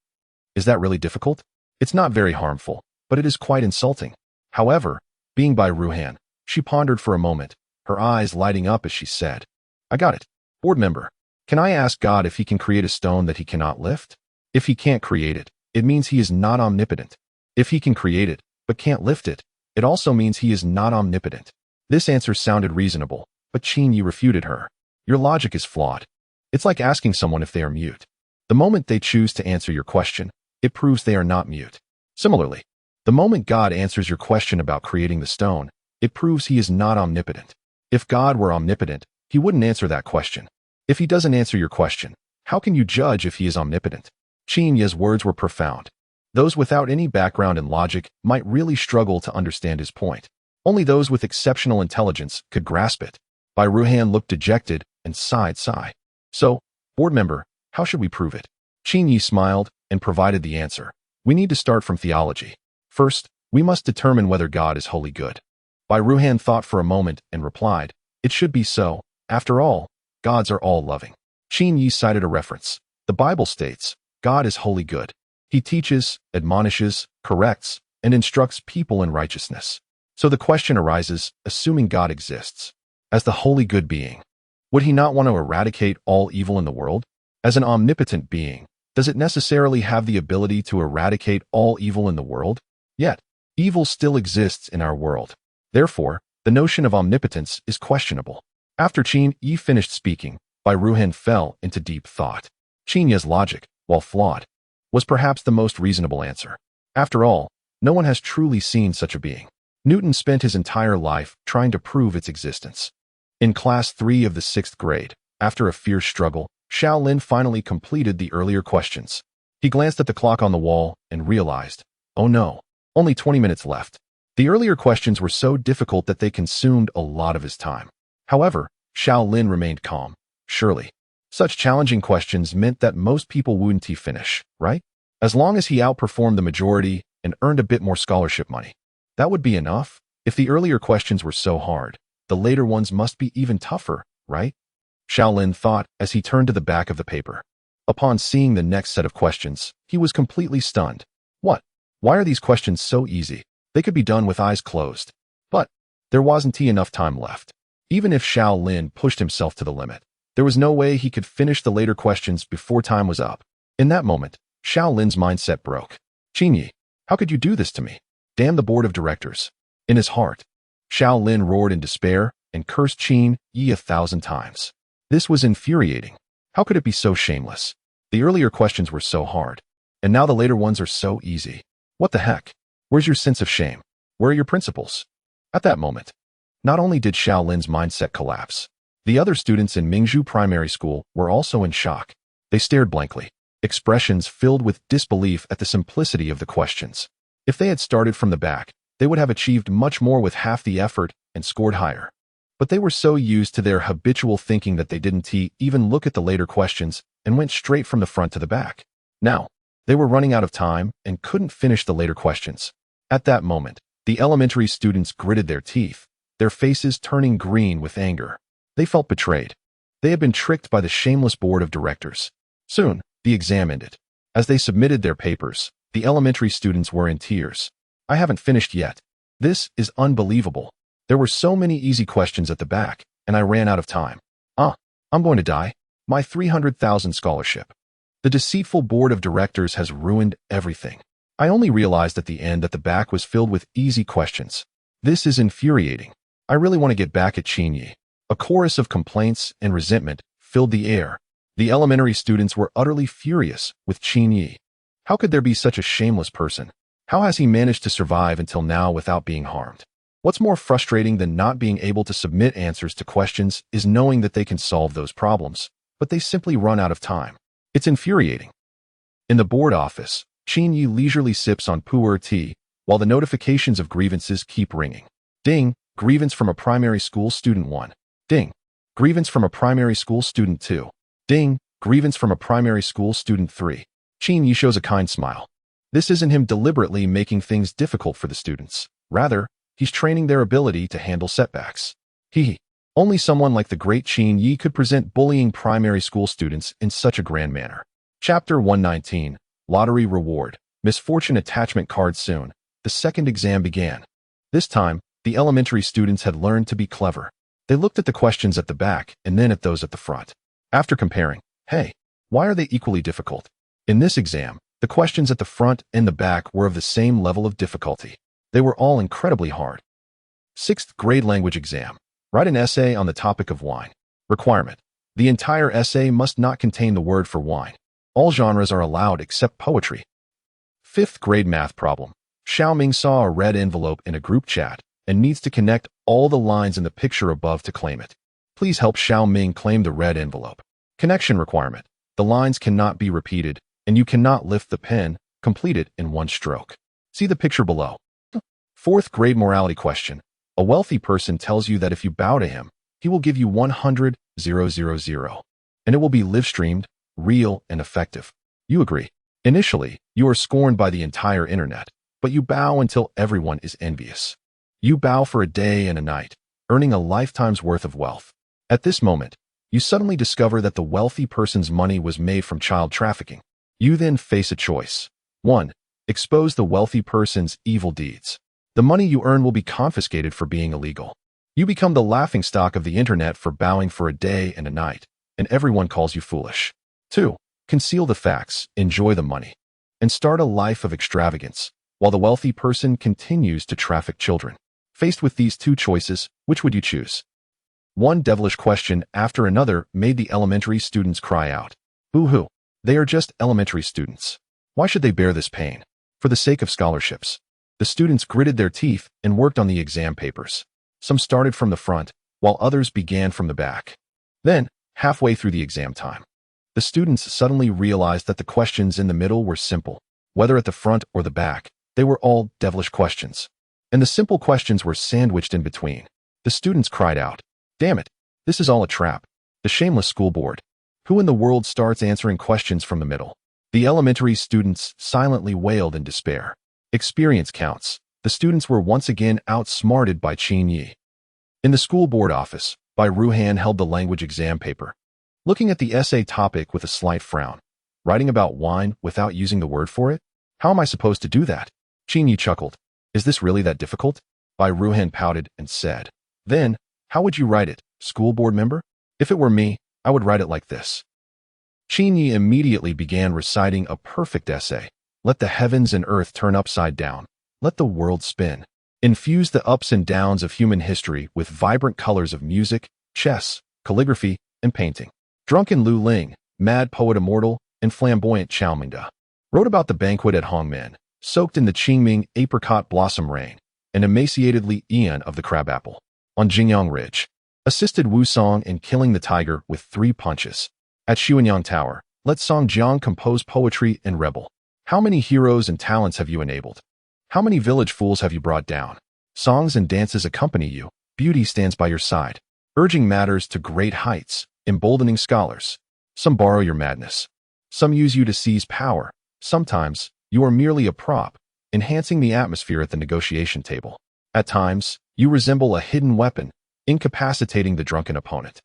is that really difficult? It's not very harmful, but it is quite insulting. However, being Bai Ruhan, she pondered for a moment, her eyes lighting up as she said, I got it. Board member, can I ask God if he can create a stone that he cannot lift? If he can't create it, it means he is not omnipotent. If he can create it, but can't lift it, it also means he is not omnipotent. This answer sounded reasonable, but Qin Yi refuted her. Your logic is flawed. It's like asking someone if they are mute. The moment they choose to answer your question, it proves they are not mute. Similarly, the moment God answers your question about creating the stone, it proves he is not omnipotent. If God were omnipotent, he wouldn't answer that question. If he doesn't answer your question, how can you judge if he is omnipotent? Qin Yi's words were profound. Those without any background in logic might really struggle to understand his point. Only those with exceptional intelligence could grasp it. Bai Ruhan looked dejected and sighed. So, board member, how should we prove it? Qin Yi smiled and provided the answer. We need to start from theology. First, we must determine whether God is wholly good. Bai Ruhan thought for a moment and replied, it should be so. After all, gods are all loving. Qin Yi cited a reference. The Bible states, God is wholly good. He teaches, admonishes, corrects, and instructs people in righteousness. So the question arises, assuming God exists, as the wholly good being, would he not want to eradicate all evil in the world? As an omnipotent being, Does it necessarily have the ability to eradicate all evil in the world? Yet, evil still exists in our world. Therefore, the notion of omnipotence is questionable. After Qin Yi finished speaking, Bai Ruhan fell into deep thought. Qin Yi's logic, while flawed, was perhaps the most reasonable answer. After all, no one has truly seen such a being. Newton spent his entire life trying to prove its existence. In Class 3 of the 6th grade, after a fierce struggle, Xiao Lin finally completed the earlier questions. He glanced at the clock on the wall and realized, oh no, only 20 minutes left. The earlier questions were so difficult that they consumed a lot of his time. However, Xiao Lin remained calm. Surely, such challenging questions meant that most people wouldn't finish, right? As long as he outperformed the majority and earned a bit more scholarship money. That would be enough. If the earlier questions were so hard, the later ones must be even tougher, right? Xiao Lin thought as he turned to the back of the paper. Upon seeing the next set of questions, he was completely stunned. What? Why are these questions so easy? They could be done with eyes closed. But there wasn't enough time left. Even if Xiao Lin pushed himself to the limit, there was no way he could finish the later questions before time was up. In that moment, Xiao Lin's mindset broke. Qin Yi, how could you do this to me? Damn the board of directors. In his heart, Xiao Lin roared in despair and cursed Qin Yi 1,000 times. This was infuriating. How could it be so shameless? The earlier questions were so hard, and now the later ones are so easy. What the heck? Where's your sense of shame? Where are your principles? At that moment, not only did Xiao Lin's mindset collapse, the other students in Mingzhu Primary School were also in shock. They stared blankly, expressions filled with disbelief at the simplicity of the questions. If they had started from the back, they would have achieved much more with half the effort and scored higher. But they were so used to their habitual thinking that they didn't even look at the later questions and went straight from the front to the back. Now, they were running out of time and couldn't finish the later questions. At that moment, the elementary students gritted their teeth, their faces turning green with anger. They felt betrayed. They had been tricked by the shameless board of directors. Soon, the exam ended. As they submitted their papers, the elementary students were in tears. I haven't finished yet. This is unbelievable. There were so many easy questions at the back, and I ran out of time. I'm going to die. My 300,000 scholarship. The deceitful board of directors has ruined everything. I only realized at the end that the back was filled with easy questions. This is infuriating. I really want to get back at Qin Yi. A chorus of complaints and resentment filled the air. The elementary students were utterly furious with Qin Yi. How could there be such a shameless person? How has he managed to survive until now without being harmed? What's more frustrating than not being able to submit answers to questions is knowing that they can solve those problems, but they simply run out of time. It's infuriating. In the board office, Qin Yi leisurely sips on pu'er tea, while the notifications of grievances keep ringing. Ding, grievance from a primary school student 1. Ding, grievance from a primary school student 2. Ding, grievance from a primary school student 3. Qin Yi shows a kind smile. This isn't him deliberately making things difficult for the students. Rather, he's training their ability to handle setbacks. Only someone like the great Qin Yi could present bullying primary school students in such a grand manner. Chapter 119, Lottery Reward, Misfortune Attachment Card. Soon, the second exam began. This time, the elementary students had learned to be clever. They looked at the questions at the back and then at those at the front. After comparing, why are they equally difficult? In this exam, the questions at the front and the back were of the same level of difficulty. They were all incredibly hard. 6th grade language exam. Write an essay on the topic of wine. Requirement. The entire essay must not contain the word for wine. All genres are allowed except poetry. 5th grade math problem. Xiao Ming saw a red envelope in a group chat and needs to connect all the lines in the picture above to claim it. Please help Xiao Ming claim the red envelope. Connection requirement. The lines cannot be repeated, and you cannot lift the pen. Complete it in one stroke. See the picture below. 4th grade morality question. A wealthy person tells you that if you bow to him, he will give you 100,000, and it will be live-streamed, real, and effective. You agree. Initially, you are scorned by the entire internet, but you bow until everyone is envious. You bow for a day and a night, earning a lifetime's worth of wealth. At this moment, you suddenly discover that the wealthy person's money was made from child trafficking. You then face a choice. 1. Expose the wealthy person's evil deeds. The money you earn will be confiscated for being illegal. You become the laughingstock of the internet for bowing for a day and a night, and everyone calls you foolish. 2. conceal the facts, enjoy the money, and start a life of extravagance, while the wealthy person continues to traffic children. Faced with these two choices, which would you choose? One devilish question after another made the elementary students cry out. Boo-hoo. They are just elementary students. Why should they bear this pain? For the sake of scholarships. The students gritted their teeth and worked on the exam papers. Some started from the front, while others began from the back. Then, halfway through the exam time, the students suddenly realized that the questions in the middle were simple. Whether at the front or the back, they were all devilish questions. And the simple questions were sandwiched in between. The students cried out, "Damn it, this is all a trap. The shameless school board. Who in the world starts answering questions from the middle?" The elementary students silently wailed in despair. Experience counts. The students were once again outsmarted by Qin Yi. In the school board office, Bai Ruhan held the language exam paper, looking at the essay topic with a slight frown. Writing about wine without using the word for it? How am I supposed to do that? Qin Yi chuckled. Is this really that difficult? Bai Ruhan pouted and said, Then, how would you write it, school board member? If it were me, I would write it like this. Qin Yi immediately began reciting a perfect essay. Let the heavens and earth turn upside down. Let the world spin. Infuse the ups and downs of human history with vibrant colors of music, chess, calligraphy, and painting. Drunken Lu Ling, mad poet immortal, and flamboyant Chao Mingda, wrote about the banquet at Hongmen, soaked in the Qingming apricot blossom rain, and emaciated Li Ian of the crabapple. On Jingyang Ridge, assisted Wu Song in killing the tiger with 3 punches. At Xuanyang Tower, let Song Jiang compose poetry and rebel. How many heroes and talents have you enabled? How many village fools have you brought down? Songs and dances accompany you. Beauty stands by your side, urging matters to great heights, emboldening scholars. Some borrow your madness. Some use you to seize power. Sometimes, you are merely a prop, enhancing the atmosphere at the negotiation table. At times, you resemble a hidden weapon, incapacitating the drunken opponent.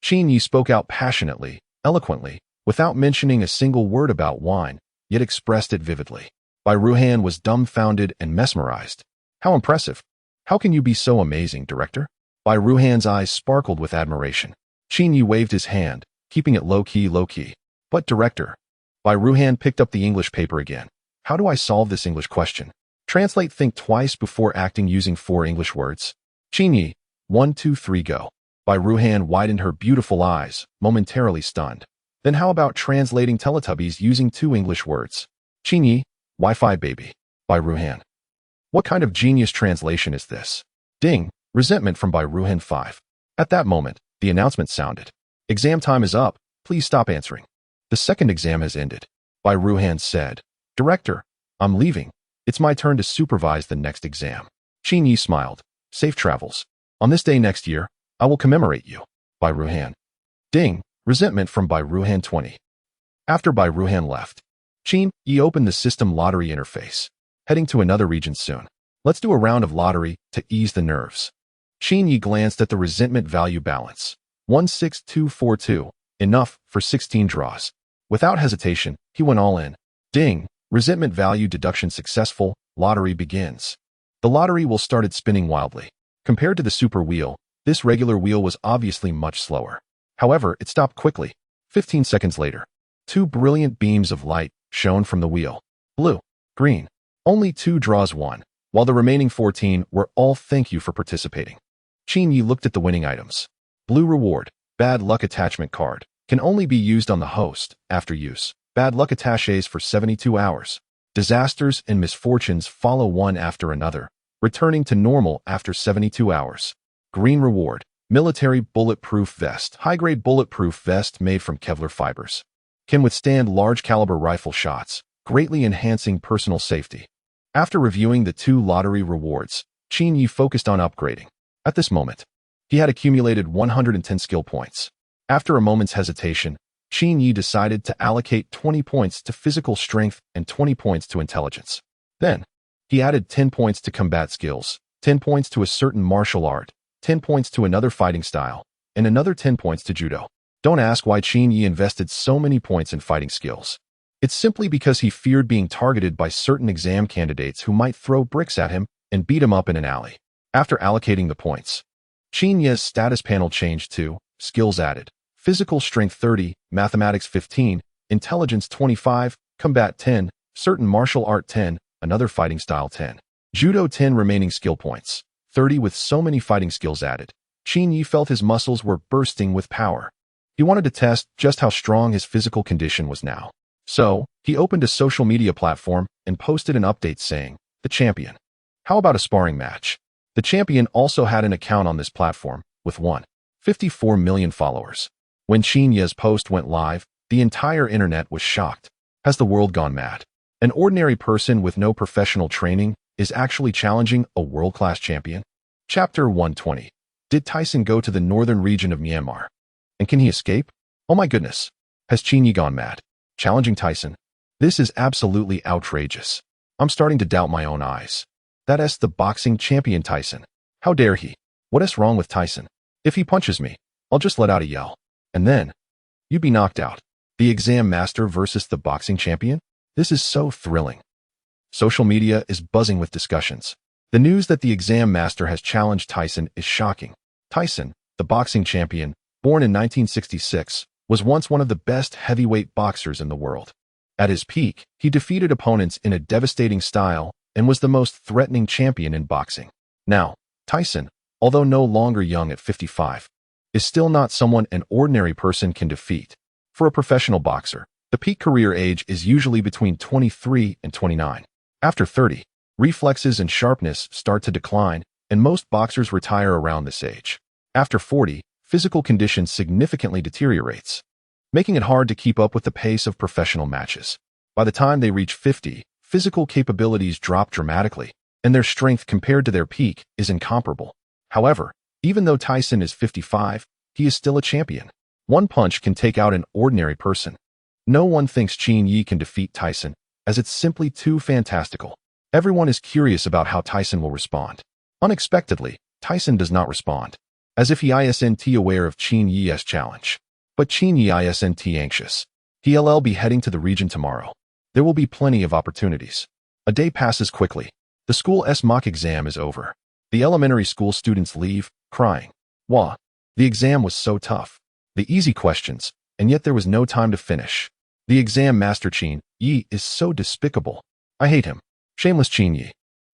Qin Yi spoke out passionately, eloquently, without mentioning a single word about wine, yet expressed it vividly. Bai Ruhan was dumbfounded and mesmerized. How impressive. How can you be so amazing, director? Bai Ruhan's eyes sparkled with admiration. Qin Yi waved his hand, keeping it low-key, low-key. But director. Bai Ruhan picked up the English paper again. How do I solve this English question? Translate, think twice before acting using 4 English words. Qin Yi, 1, 2, 3, go. Bai Ruhan widened her beautiful eyes, momentarily stunned. Then how about translating Teletubbies using 2 English words? Qin Yi, Wi-Fi baby. Bai Ruhan. What kind of genius translation is this? Ding, resentment from Bai Ruhan 5. At that moment, the announcement sounded. Exam time is up, please stop answering. The second exam has ended. Bai Ruhan said, Director, I'm leaving. It's my turn to supervise the next exam. Qin Yi smiled. Safe travels. On this day next year, I will commemorate you. Bai Ruhan. Ding, resentment from Bai Ruhan 20. After Bai Ruhan left, Qin Yi opened the system lottery interface. Heading to another region soon. Let's do a round of lottery to ease the nerves. Qin Yi glanced at the resentment value balance. 16242. Enough for 16 draws. Without hesitation, he went all in. Ding, resentment value deduction successful, lottery begins. The lottery wheel started spinning wildly. Compared to the super wheel, this regular wheel was obviously much slower. However, it stopped quickly. 15 seconds later, 2 brilliant beams of light shone from the wheel. Blue, green. Only 2 draws won, while the remaining 14 were all thank you for participating. Qin Yi looked at the winning items. Blue reward, bad luck attachment card, can only be used on the host, after use. Bad luck attaches for 72 hours. Disasters and misfortunes follow one after another, returning to normal after 72 hours. Green reward, military bulletproof vest, high-grade bulletproof vest made from Kevlar fibers. Can withstand large-caliber rifle shots, greatly enhancing personal safety. After reviewing the 2 lottery rewards, Qin Yi focused on upgrading. At this moment, he had accumulated 110 skill points. After a moment's hesitation, Qin Yi decided to allocate 20 points to physical strength and 20 points to intelligence. Then, he added 10 points to combat skills, 10 points to a certain martial art, 10 points to another fighting style, and another 10 points to judo. Don't ask why Qin Yi invested so many points in fighting skills. It's simply because he feared being targeted by certain exam candidates who might throw bricks at him and beat him up in an alley. After allocating the points, Qin Yi's status panel changed to Skills added, Physical Strength 30, Mathematics 15, Intelligence 25, Combat 10, Certain Martial Art 10, Another Fighting Style 10. Judo 10 remaining skill points, 30 with so many fighting skills added. Qin Yi felt his muscles were bursting with power. He wanted to test just how strong his physical condition was now. So, he opened a social media platform and posted an update saying, "The champion. How about a sparring match?" The champion also had an account on this platform, with 1.54 million followers. When Qin Yi's post went live, the entire internet was shocked. Has the world gone mad? An ordinary person with no professional training is actually challenging a world-class champion? Chapter 120. Did Tyson go to the northern region of Myanmar? And can he escape? Oh my goodness. Has Qin Yi gone mad? Challenging Tyson? This is absolutely outrageous. I'm starting to doubt my own eyes. That's the boxing champion Tyson. How dare he? What is wrong with Tyson? If he punches me, I'll just let out a yell. And then, you'd be knocked out. The exam master versus the boxing champion? This is so thrilling. Social media is buzzing with discussions. The news that the exam master has challenged Tyson is shocking. Tyson, the boxing champion, born in 1966, was once one of the best heavyweight boxers in the world. At his peak, he defeated opponents in a devastating style and was the most threatening champion in boxing. Now, Tyson, although no longer young at 55, is still not someone an ordinary person can defeat. For a professional boxer, the peak career age is usually between 23 and 29. After 30, reflexes and sharpness start to decline, and most boxers retire around this age. After 40, physical condition significantly deteriorates, making it hard to keep up with the pace of professional matches. By the time they reach 50, physical capabilities drop dramatically, and their strength compared to their peak is incomparable. However, even though Tyson is 55, he is still a champion. One punch can take out an ordinary person. No one thinks Qin Yi can defeat Tyson, as it's simply too fantastical. Everyone is curious about how Tyson will respond. Unexpectedly, Tyson does not respond, as if he isn't aware of Qin Yi's challenge. But Qin Yi isn't anxious. He'll be heading to the region tomorrow. There will be plenty of opportunities. A day passes quickly. The school's mock exam is over. The elementary school students leave, crying. Wah! The exam was so tough. The easy questions, and yet there was no time to finish. The exam master Qin Yi is so despicable. I hate him. Shameless Qin Yi.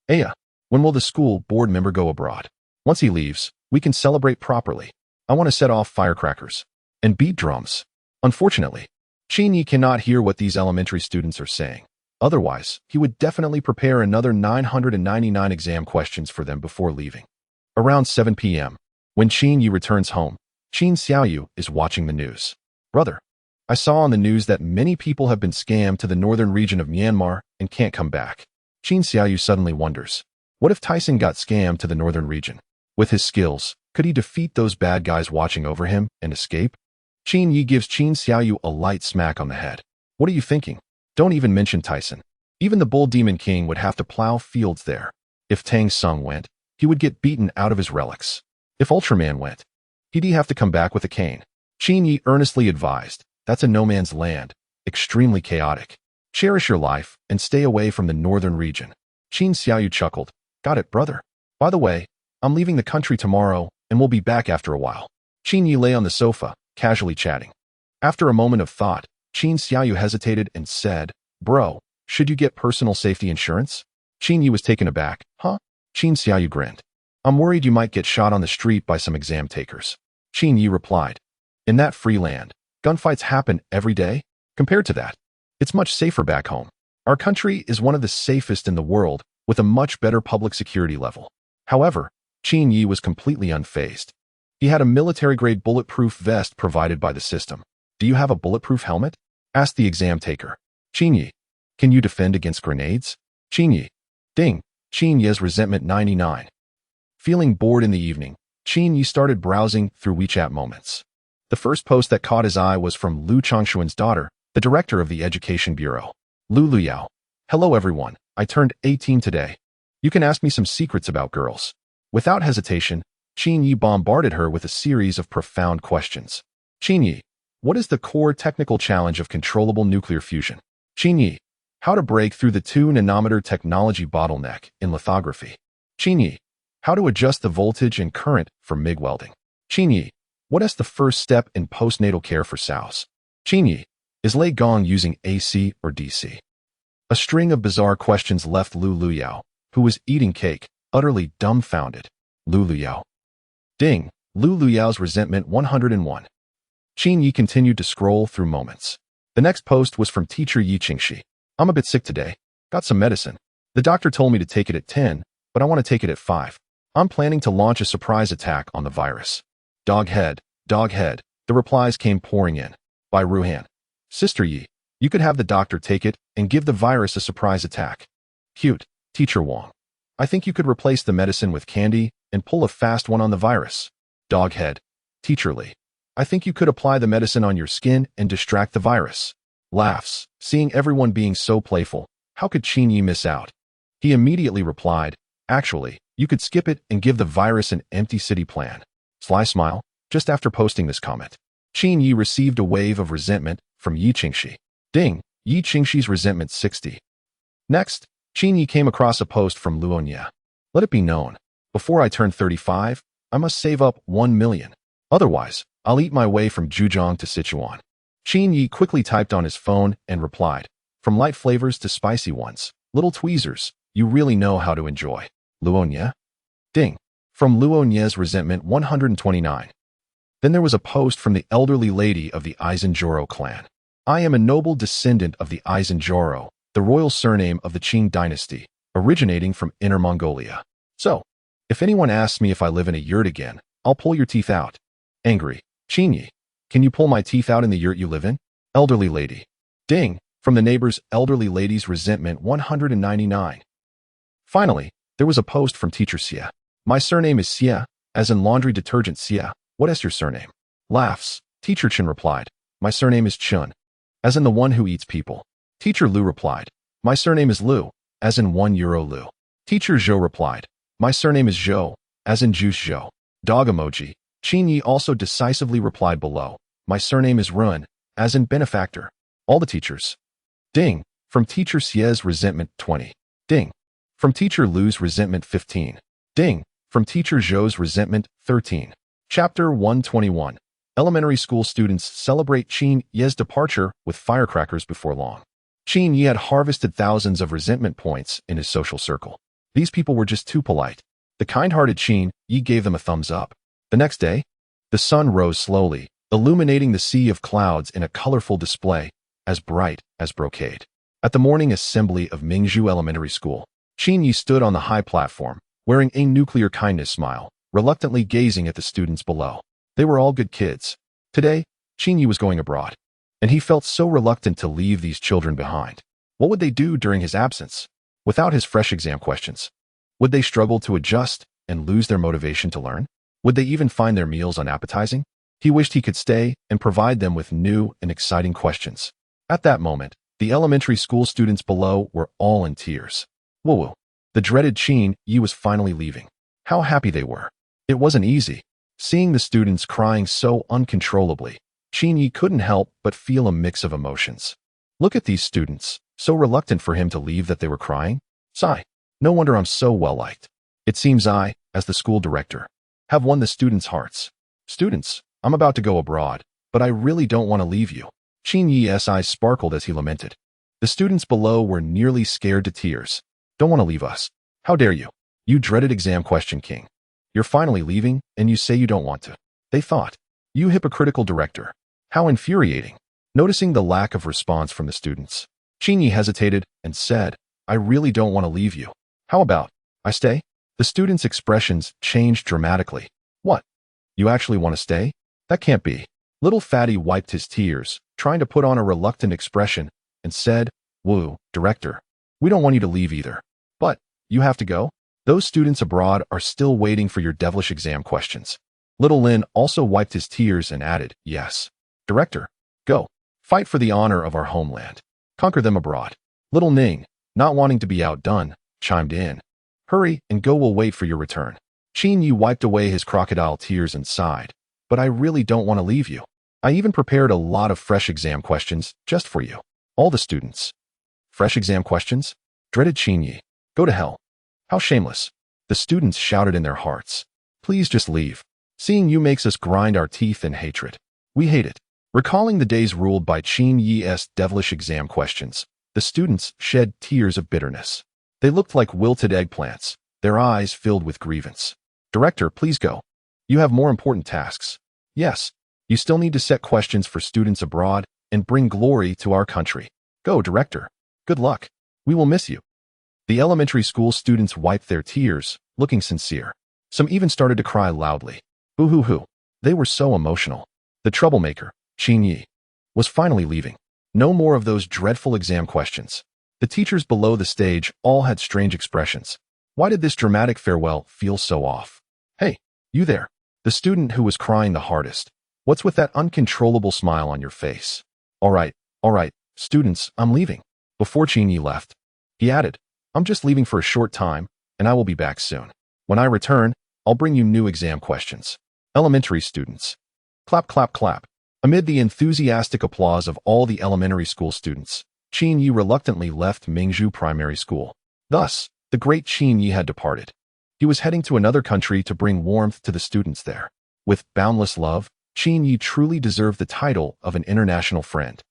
Aya, when will the school board member go abroad? Once he leaves, we can celebrate properly. I want to set off firecrackers and beat drums. Unfortunately, Qin Yi cannot hear what these elementary students are saying. Otherwise, he would definitely prepare another 999 exam questions for them before leaving. Around 7 p.m., when Qin Yi returns home, Qin Xiaoyu is watching the news. Brother, I saw on the news that many people have been scammed to the northern region of Myanmar and can't come back. Qin Xiaoyu suddenly wonders, what if Tyson got scammed to the northern region? With his skills, could he defeat those bad guys watching over him and escape? Qin Yi gives Qin Xiaoyu a light smack on the head. What are you thinking? Don't even mention Tyson. Even the Bull Demon King would have to plow fields there. If Tang Sung went, he would get beaten out of his relics. If Ultraman went, he'd have to come back with a cane. Qin Yi earnestly advised, that's a no man's land, extremely chaotic. Cherish your life and stay away from the northern region. Qin Xiaoyu chuckled. Got it, brother. By the way, I'm leaving the country tomorrow and will be back after a while. Qin Yi lay on the sofa, casually chatting. After a moment of thought, Qin Xiaoyu hesitated and said, Bro, should you get personal safety insurance? Qin Yi was taken aback. Huh? Qin Xiaoyu grinned. I'm worried you might get shot on the street by some exam takers. Qin Yi replied. In that free land, gunfights happen every day. Compared to that, it's much safer back home. Our country is one of the safest in the world, with a much better public security level. However, Qin Yi was completely unfazed. He had a military-grade bulletproof vest provided by the system. Do you have a bulletproof helmet? Asked the exam taker. Qin Yi, can you defend against grenades? Qin Yi. Ding. Qin Yi's resentment 99. Feeling bored in the evening, Qin Yi started browsing through WeChat moments. The first post that caught his eye was from Lu Chongshuan's daughter, the director of the Education Bureau. Lu Luyao. Hello everyone, I turned 18 today. You can ask me some secrets about girls. Without hesitation, Qin Yi bombarded her with a series of profound questions. Qin Yi, what is the core technical challenge of controllable nuclear fusion? Qin Yi, how to break through the 2-nanometer technology bottleneck in lithography. Qin Yi, how to adjust the voltage and current for MIG welding. Qin Yi, what is the first step in postnatal care for sows? Qin Yi, Is Lei Gong using AC or DC? A string of bizarre questions left Lu Luyao, who was eating cake, utterly dumbfounded. Lu Luyao. Ding! Lu Luyao's resentment 101. Qin Yi continued to scroll through moments. The next post was from teacher Yi Qingxi. I'm a bit sick today. Got some medicine. The doctor told me to take it at 10, but I want to take it at 5. I'm planning to launch a surprise attack on the virus. Dog head, dog head. The replies came pouring in. By Ruhan. Sister Yi, you could have the doctor take it and give the virus a surprise attack. Cute. Teacher Wang. I think you could replace the medicine with candy and pull a fast one on the virus. Dog head. Teacher Li. I think you could apply the medicine on your skin and distract the virus. Laughs. Seeing everyone being so playful, how could Qin Yi miss out? He immediately replied, actually, you could skip it and give the virus an empty city plan. Sly smile. Just after posting this comment, Qin Yi received a wave of resentment from Yi Qingxi. Ding! Yi Qingxi's resentment 60. Next, Qin Yi came across a post from Luonia. Let it be known, before I turn 35, I must save up 1 million. Otherwise, I'll eat my way from Zhejiang to Sichuan. Qin Yi quickly typed on his phone and replied, from light flavors to spicy ones, little tweezers, you really know how to enjoy. Luonia? Ding! From Luonia's resentment 129. Then there was a post from the elderly lady of the Aizenjoro clan. I am a noble descendant of the Aizenjoro, the royal surname of the Qing dynasty, originating from Inner Mongolia. So, if anyone asks me if I live in a yurt again, I'll pull your teeth out. Angry. Qin Yi, can you pull my teeth out in the yurt you live in? Elderly lady. Ding! From the neighbor's elderly lady's resentment 199. Finally, there was a post from teacher Xia. My surname is Xia, as in laundry detergent Xia. What is your surname? Laughs. Teacher Chen replied, my surname is Chun, as in the one who eats people. Teacher Lu replied, my surname is Lu, as in €1 Lu. Teacher Zhou replied, my surname is Zhou, as in juice Zhou. Dog emoji. Qin Yi also decisively replied below, my surname is Run, as in benefactor. All the teachers. Ding! From teacher Xia's resentment 20. Ding! From teacher Lu's resentment 15. Ding! From teacher Zhou's resentment 13. Chapter 121. Elementary school students celebrate Qin Yi's departure with firecrackers before long. Qin Yi had harvested thousands of resentment points in his social circle. These people were just too polite. The kind-hearted Qin Yi gave them a thumbs up. The next day, the sun rose slowly, illuminating the sea of clouds in a colorful display, as bright as brocade. At the morning assembly of Mingzhu Elementary School, Qin Yi stood on the high platform, wearing a nuclear kindness smile, reluctantly gazing at the students below. They were all good kids. Today, Qin Yi was going abroad, and he felt so reluctant to leave these children behind. What would they do during his absence? Without his fresh exam questions? Would they struggle to adjust and lose their motivation to learn? Would they even find their meals unappetizing? He wished he could stay and provide them with new and exciting questions. At that moment, the elementary school students below were all in tears. Woo-woo. The dreaded Qin Yi was finally leaving. How happy they were. It wasn't easy. Seeing the students crying so uncontrollably, Qin Yi couldn't help but feel a mix of emotions. Look at these students, so reluctant for him to leave that they were crying. Sigh. No wonder I'm so well-liked. It seems I, as the school director, have won the students' hearts. Students, I'm about to go abroad, but I really don't want to leave you. Qin Yi's eyes sparkled as he lamented. The students below were nearly scared to tears. Don't want to leave us. How dare you? You dreaded exam question king. You're finally leaving, and you say you don't want to. They thought. You hypocritical director. How infuriating. Noticing the lack of response from the students, Qin Yi hesitated and said, I really don't want to leave you. How about, I stay? The students' expressions changed dramatically. What? You actually want to stay? That can't be. Little Fatty wiped his tears, trying to put on a reluctant expression, and said, Woo, director. We don't want you to leave either. But, you have to go? Those students abroad are still waiting for your devilish exam questions. Little Lin also wiped his tears and added, Yes. Director, go. Fight for the honor of our homeland. Conquer them abroad. Little Ning, not wanting to be outdone, chimed in. Hurry and go, we'll wait for your return. Qin Yi wiped away his crocodile tears and sighed. But I really don't want to leave you. I even prepared a lot of fresh exam questions just for you. All the students. Fresh exam questions? Dreaded Qin Yi. Go to hell. How shameless. The students shouted in their hearts. Please just leave. Seeing you makes us grind our teeth in hatred. We hate it. Recalling the days ruled by Qin Yi's devilish exam questions, the students shed tears of bitterness. They looked like wilted eggplants, their eyes filled with grievance. Director, please go. You have more important tasks. Yes, you still need to set questions for students abroad and bring glory to our country. Go, Director. Good luck. We will miss you. The elementary school students wiped their tears, looking sincere. Some even started to cry loudly. Boo-hoo-hoo. They were so emotional. The troublemaker, Qin Yi, was finally leaving. No more of those dreadful exam questions. The teachers below the stage all had strange expressions. Why did this dramatic farewell feel so off? Hey, you there. The student who was crying the hardest. What's with that uncontrollable smile on your face? All right, students, I'm leaving. Before Qin Yi left, he added, I'm just leaving for a short time, and I will be back soon. When I return, I'll bring you new exam questions. Elementary students. Clap, clap, clap. Amid the enthusiastic applause of all the elementary school students, Qin Yi reluctantly left Mingzhu Primary School. Thus, the great Qin Yi had departed. He was heading to another country to bring warmth to the students there. With boundless love, Qin Yi truly deserved the title of an international friend.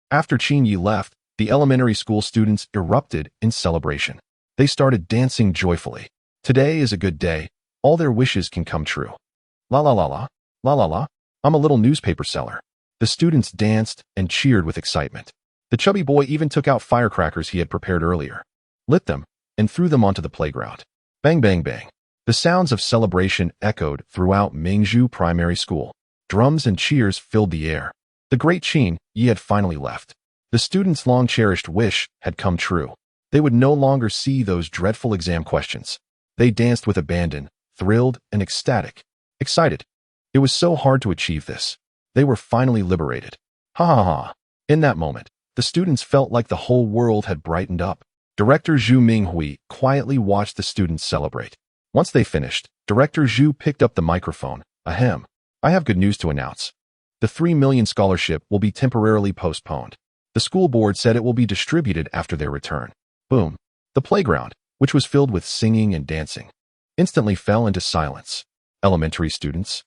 After Qin Yi left, the elementary school students erupted in celebration. They started dancing joyfully. Today is a good day. All their wishes can come true. La la la la, la la la. I'm a little newspaper seller. The students danced and cheered with excitement. The chubby boy even took out firecrackers he had prepared earlier, lit them, and threw them onto the playground. Bang, bang, bang. The sounds of celebration echoed throughout Mingzhu Primary School. Drums and cheers filled the air. The great Qin Yi had finally left. The students' long-cherished wish had come true. They would no longer see those dreadful exam questions. They danced with abandon, thrilled and ecstatic. Excited. It was so hard to achieve this. They were finally liberated. Ha ha ha. In that moment, the students felt like the whole world had brightened up. Director Zhu Minghui quietly watched the students celebrate. Once they finished, Director Zhu picked up the microphone. Ahem. I have good news to announce. The 3 million scholarship will be temporarily postponed. The school board said it will be distributed after their return. Boom. The playground, which was filled with singing and dancing, instantly fell into silence. Elementary students.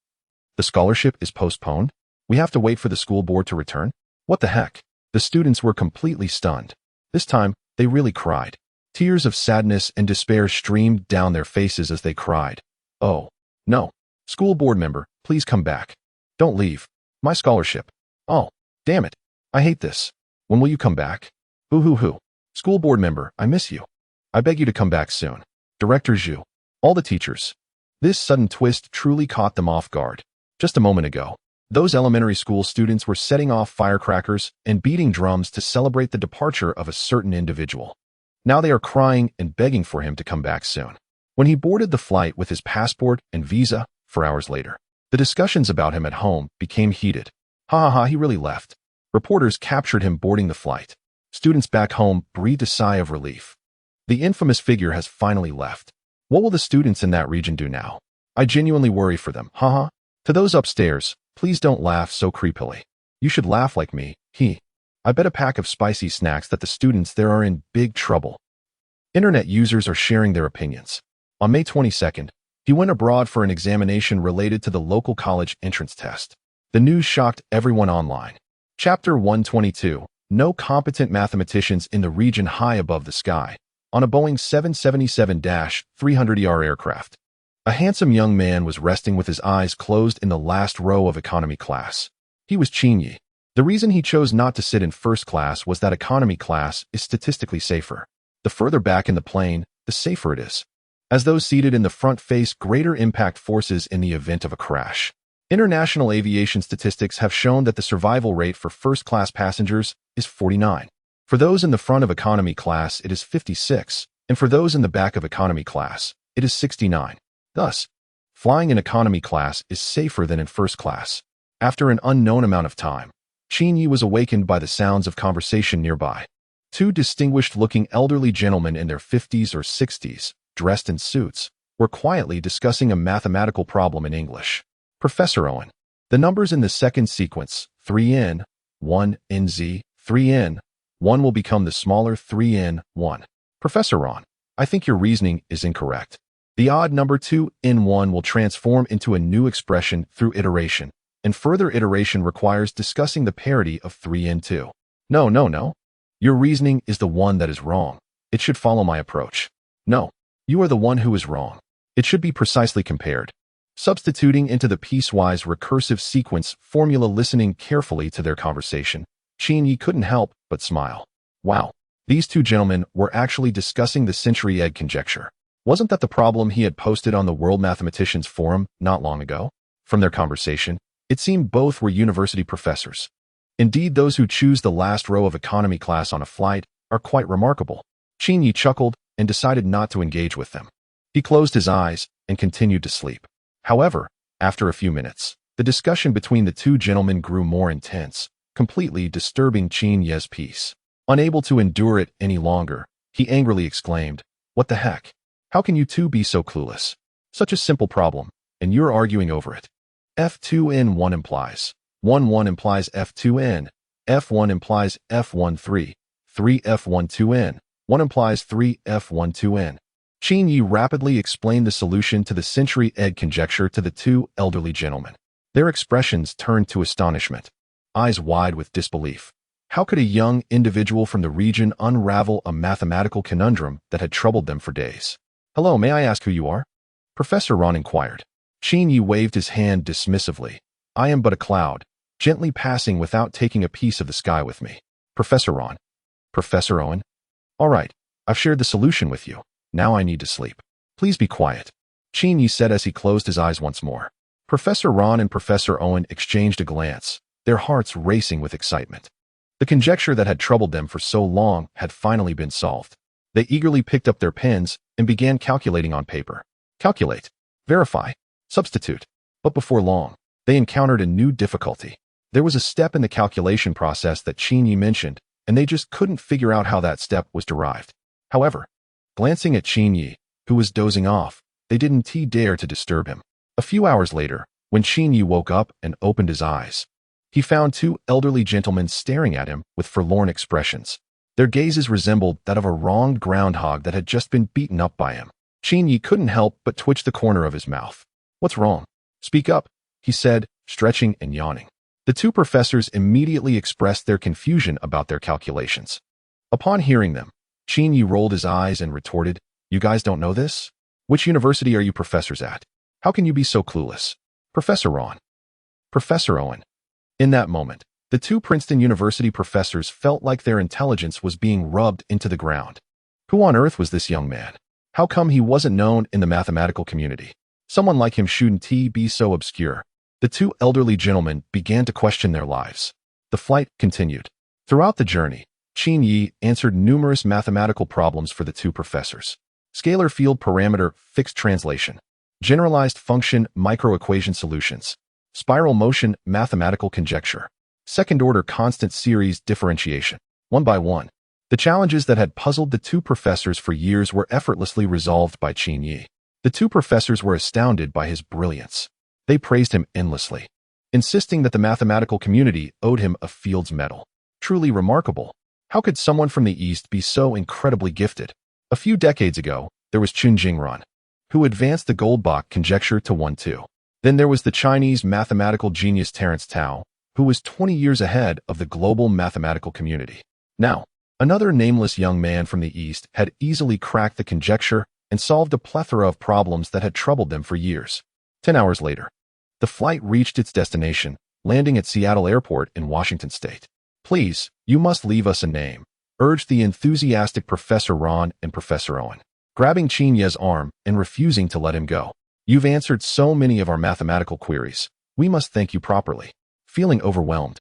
The scholarship is postponed? We have to wait for the school board to return? What the heck? The students were completely stunned. This time, they really cried. Tears of sadness and despair streamed down their faces as they cried. Oh, no. School board member, please come back. Don't leave. My scholarship. Oh, damn it. I hate this. When will you come back? Boo-hoo-hoo. School board member, I miss you. I beg you to come back soon. Director Zhu. All the teachers. This sudden twist truly caught them off guard. Just a moment ago, those elementary school students were setting off firecrackers and beating drums to celebrate the departure of a certain individual. Now they are crying and begging for him to come back soon. When he boarded the flight with his passport and visa 4 hours later, the discussions about him at home became heated. Ha ha ha, he really left. Reporters captured him boarding the flight. Students back home breathed a sigh of relief. The infamous figure has finally left. What will the students in that region do now? I genuinely worry for them. Haha. To those upstairs, please don't laugh so creepily. You should laugh like me. I bet a pack of spicy snacks that the students there are in big trouble. Internet users are sharing their opinions. On May 22nd, he went abroad for an examination related to the local college entrance test. The news shocked everyone online. Chapter 122. No competent mathematicians in the region high above the sky. On a Boeing 777-300ER aircraft, a handsome young man was resting with his eyes closed in the last row of economy class. He was Qin Yi. The reason he chose not to sit in first class was that economy class is statistically safer. The further back in the plane, the safer it is, as those seated in the front face greater impact forces in the event of a crash. International aviation statistics have shown that the survival rate for first-class passengers is 49. For those in the front of economy class, it is 56, and for those in the back of economy class, it is 69. Thus, flying in economy class is safer than in first class. After an unknown amount of time, Qin Yi was awakened by the sounds of conversation nearby. Two distinguished-looking elderly gentlemen in their 50s or 60s, dressed in suits, were quietly discussing a mathematical problem in English. Professor Owen, the numbers in the second sequence, 3n, 1nz, 3n, 1 will become the smaller 3n, 1. Professor Ron, I think your reasoning is incorrect. The odd number 2n1 will transform into a new expression through iteration. and further iteration requires discussing the parity of 3 and 2. No, no, no. Your reasoning is the one that is wrong. It should follow my approach. No, you are the one who is wrong. It should be precisely compared. Substituting into the piecewise recursive sequence formula, listening carefully to their conversation, Qin Yi couldn't help but smile. Wow, these two gentlemen were actually discussing the century egg conjecture. Wasn't that the problem he had posted on the World Mathematicians Forum not long ago? From their conversation, it seemed both were university professors. Indeed, those who choose the last row of economy class on a flight are quite remarkable. Qin Yi chuckled and decided not to engage with them. He closed his eyes and continued to sleep. However, after a few minutes, the discussion between the two gentlemen grew more intense, completely disturbing Qin Yi's peace. Unable to endure it any longer, he angrily exclaimed, "What the heck? How can you two be so clueless? Such a simple problem, and you're arguing over it. F2N1 implies 1 implies F2N, F1 implies F13, 3F12N, 1 implies 3F12N. Qin Yi rapidly explained the solution to the century egg conjecture to the two elderly gentlemen. Their expressions turned to astonishment, eyes wide with disbelief. How could a young individual from the region unravel a mathematical conundrum that had troubled them for days? "Hello, may I ask who you are?" Professor Ron inquired. Qin Yi waved his hand dismissively. "I am but a cloud, gently passing without taking a piece of the sky with me." "Professor Ron." "Professor Owen?" "All right, I've shared the solution with you. Now I need to sleep. Please be quiet," Qin Yi said as he closed his eyes once more. Professor Ron and Professor Owen exchanged a glance, their hearts racing with excitement. The conjecture that had troubled them for so long had finally been solved. They eagerly picked up their pens and began calculating on paper. Calculate, verify, substitute. But before long, they encountered a new difficulty. There was a step in the calculation process that Qin Yi mentioned, and they just couldn't figure out how that step was derived. However, glancing at Qin Yi, who was dozing off, they didn't dare to disturb him. A few hours later, when Qin Yi woke up and opened his eyes, he found two elderly gentlemen staring at him with forlorn expressions. Their gazes resembled that of a wronged groundhog that had just been beaten up by him. Qin Yi couldn't help but twitch the corner of his mouth. "What's wrong? Speak up," he said, stretching and yawning. The two professors immediately expressed their confusion about their calculations. Upon hearing them, Qin Yi rolled his eyes and retorted, "You guys don't know this? Which university are you professors at? How can you be so clueless?" "Professor Ron." "Professor Owen." In that moment, the two Princeton University professors felt like their intelligence was being rubbed into the ground. Who on earth was this young man? How come he wasn't known in the mathematical community? Someone like him shouldn't be so obscure. The two elderly gentlemen began to question their lives. The flight continued. Throughout the journey, Qin Yi answered numerous mathematical problems for the two professors. Scalar field parameter fixed translation, generalized function microequation solutions, spiral motion mathematical conjecture, second-order constant series differentiation. One by one, the challenges that had puzzled the two professors for years were effortlessly resolved by Qin Yi. The two professors were astounded by his brilliance. They praised him endlessly, insisting that the mathematical community owed him a Fields Medal. Truly remarkable. How could someone from the East be so incredibly gifted? A few decades ago, there was Chun Jingran, who advanced the Goldbach conjecture to 1-2. Then there was the Chinese mathematical genius Terence Tao, who was 20 years ahead of the global mathematical community. Now, another nameless young man from the East had easily cracked the conjecture and solved a plethora of problems that had troubled them for years. 10 hours later, the flight reached its destination, landing at Seattle Airport in Washington State. "Please, you must leave us a name," urged the enthusiastic Professor Ron and Professor Owen, grabbing Qin Yi's arm and refusing to let him go. "You've answered so many of our mathematical queries. We must thank you properly." Feeling overwhelmed,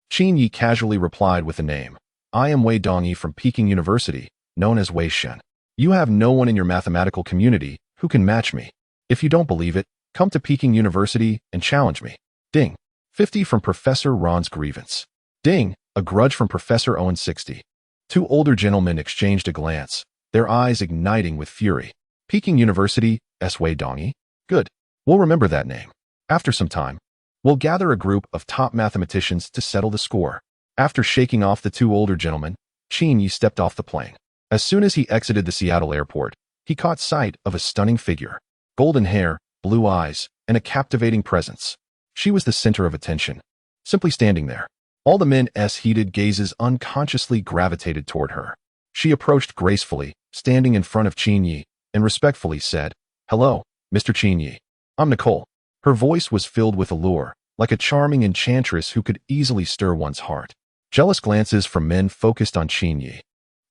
Qin Yi casually replied with a name. "I am Wei Dongyi from Peking University, known as Wei Shen. You have no one in your mathematical community who can match me. If you don't believe it, come to Peking University and challenge me." Ding. 50 from Professor Ron's grievance. Ding. A grudge from Professor Owen. 60. Two older gentlemen exchanged a glance, their eyes igniting with fury. "Peking University, Wei Dongyi? Good. We'll remember that name. After some time, we'll gather a group of top mathematicians to settle the score." After shaking off the two older gentlemen, Qin Yi stepped off the plane. As soon as he exited the Seattle airport, he caught sight of a stunning figure. Golden hair, blue eyes, and a captivating presence. She was the center of attention, simply standing there. All the men's heated gazes unconsciously gravitated toward her. She approached gracefully, standing in front of Qin Yi, and respectfully said, "Hello, Mr. Qin Yi. I'm Nicole." Her voice was filled with allure, like a charming enchantress who could easily stir one's heart. Jealous glances from men focused on Qin Yi.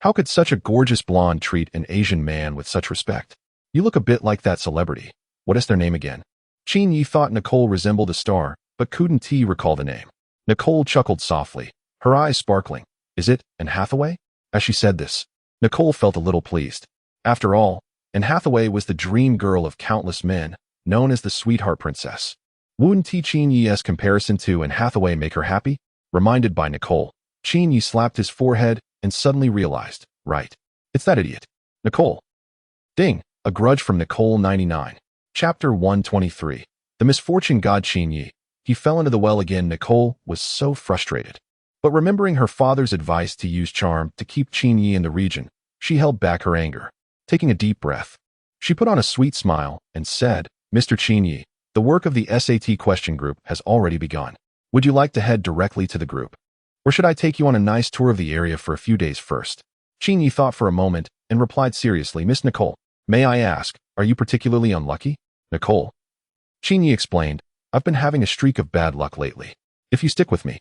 How could such a gorgeous blonde treat an Asian man with such respect? "You look a bit like that celebrity. What is their name again?" Qin Yi thought Nicole resembled a star, but couldn't recall the name. Nicole chuckled softly, her eyes sparkling. "Is it Anne Hathaway?" As she said this, Nicole felt a little pleased. After all, Anne Hathaway was the dream girl of countless men, known as the sweetheart princess. Wouldn't Qin Yi's comparison to Anne Hathaway make her happy? Reminded by Nicole, Qin Yi slapped his forehead and suddenly realized, right, it's that idiot. Nicole. Ding, a grudge from Nicole 99. Chapter 123. The misfortune god Qin Yi. He fell into the well again. Nicole was so frustrated. But remembering her father's advice to use charm to keep Qin Yi in the region, she held back her anger. Taking a deep breath, she put on a sweet smile and said, "Mr. Qin Yi, the work of the SAT question group has already begun. Would you like to head directly to the group? Or should I take you on a nice tour of the area for a few days first?" Qin Yi thought for a moment and replied seriously, "Miss Nicole, may I ask, are you particularly unlucky?" Nicole. Qin Yi explained, "I've been having a streak of bad luck lately. If you stick with me,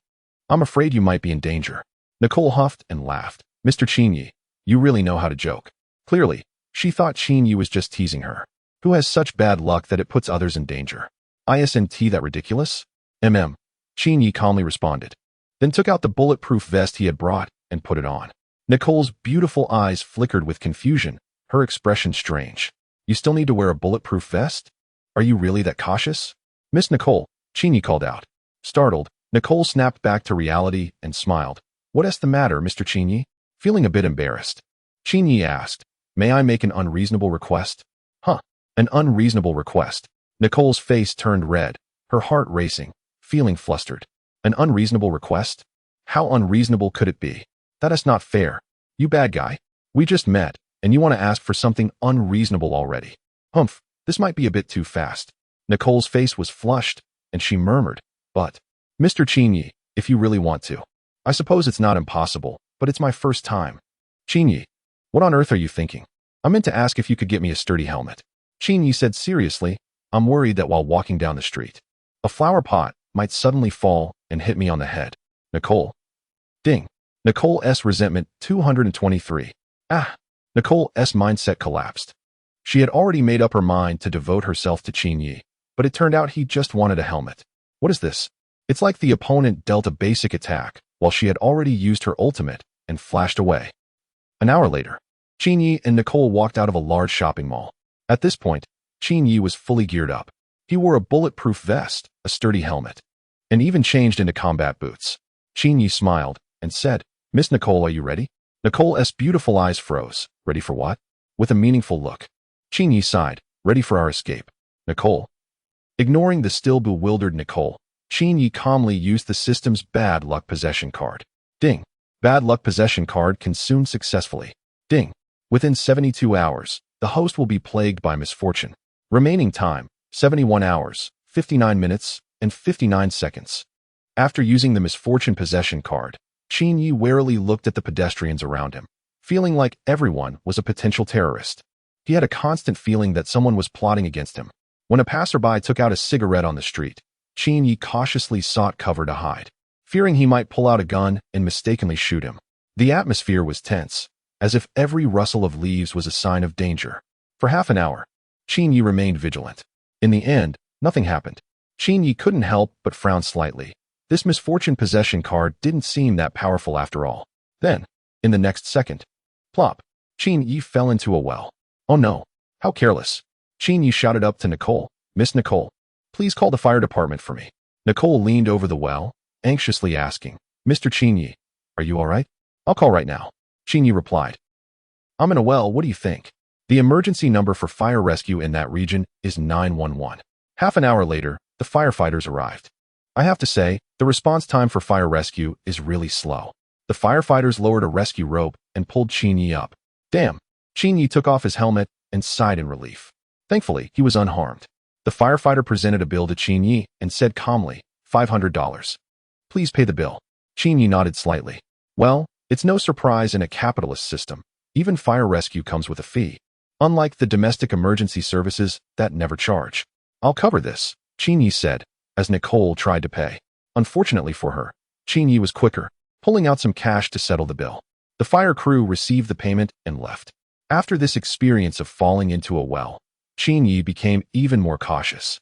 I'm afraid you might be in danger." Nicole huffed and laughed. "Mr. Qin Yi, you really know how to joke." Clearly, she thought Qin Yi was just teasing her. Who has such bad luck that it puts others in danger? Isn't that ridiculous? Qin Yi calmly responded, then took out the bulletproof vest he had brought and put it on. Nicole's beautiful eyes flickered with confusion, her expression strange. "You still need to wear a bulletproof vest? Are you really that cautious?" "Miss Nicole," Qin Yi called out. Startled, Nicole snapped back to reality and smiled. "What's the matter, Mr. Qin Yi?" Feeling a bit embarrassed, Qin Yi asked, "May I make an unreasonable request?" "Huh? An unreasonable request?" Nicole's face turned red, her heart racing, feeling flustered. "An unreasonable request? How unreasonable could it be? That is not fair. You bad guy. We just met, and you want to ask for something unreasonable already. Humph, this might be a bit too fast." Nicole's face was flushed, and she murmured, "But, Mr. Qin Yi, if you really want to. I suppose it's not impossible, but it's my first time." "Qin Yi, what on earth are you thinking? I meant to ask if you could get me a sturdy helmet." Qin Yi said seriously, "I'm worried that while walking down the street, a flower pot might suddenly fall and hit me on the head." Nicole. Ding. Nicole's resentment 223. Nicole's mindset collapsed. She had already made up her mind to devote herself to Qin Yi, but it turned out he just wanted a helmet. What is this? It's like the opponent dealt a basic attack while she had already used her ultimate and flashed away. An hour later, Qin Yi and Nicole walked out of a large shopping mall. At this point, Qin Yi was fully geared up. He wore a bulletproof vest, a sturdy helmet, and even changed into combat boots. Qin Yi smiled and said, "Miss Nicole, are you ready?" Nicole's beautiful eyes froze. "Ready for what?" With a meaningful look, Qin Yi sighed, "Ready for our escape." Nicole. Ignoring the still bewildered Nicole, Qin Yi calmly used the system's bad luck possession card. Ding. Bad luck possession card consumed successfully. Ding. Within 72 hours, the host will be plagued by misfortune. Remaining time, 71 hours, 59 minutes, and 59 seconds. After using the misfortune possession card, Qin Yi warily looked at the pedestrians around him, feeling like everyone was a potential terrorist. He had a constant feeling that someone was plotting against him. When a passerby took out a cigarette on the street, Qin Yi cautiously sought cover to hide, fearing he might pull out a gun and mistakenly shoot him. The atmosphere was tense, as if every rustle of leaves was a sign of danger. For half an hour, Qin Yi remained vigilant. In the end, nothing happened. Qin Yi couldn't help but frown slightly. This misfortune possession card didn't seem that powerful after all. Then, in the next second, plop, Qin Yi fell into a well. "Oh no, how careless." Qin Yi shouted up to Nicole, "Miss Nicole, please call the fire department for me." Nicole leaned over the well, anxiously asking, "Mr. Qin Yi, are you all right?" "I'll call right now," Qin Yi replied. "I'm in a well, what do you think?" The emergency number for fire rescue in that region is 911. Half an hour later, the firefighters arrived. I have to say, the response time for fire rescue is really slow. The firefighters lowered a rescue rope and pulled Qin Yi up. Damn! Qin Yi took off his helmet and sighed in relief. Thankfully, he was unharmed. The firefighter presented a bill to Qin Yi and said calmly, $500. Please pay the bill. Qin Yi nodded slightly. Well, it's no surprise in a capitalist system. Even fire rescue comes with a fee. Unlike the domestic emergency services that never charge. I'll cover this, Qin Yi said, as Nicole tried to pay. Unfortunately for her, Qin Yi was quicker, pulling out some cash to settle the bill. The fire crew received the payment and left. After this experience of falling into a well, Qin Yi became even more cautious,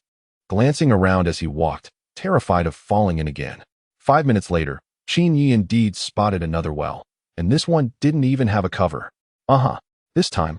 glancing around as he walked, terrified of falling in again. 5 minutes later, Qin Yi indeed spotted another well, and this one didn't even have a cover. This time,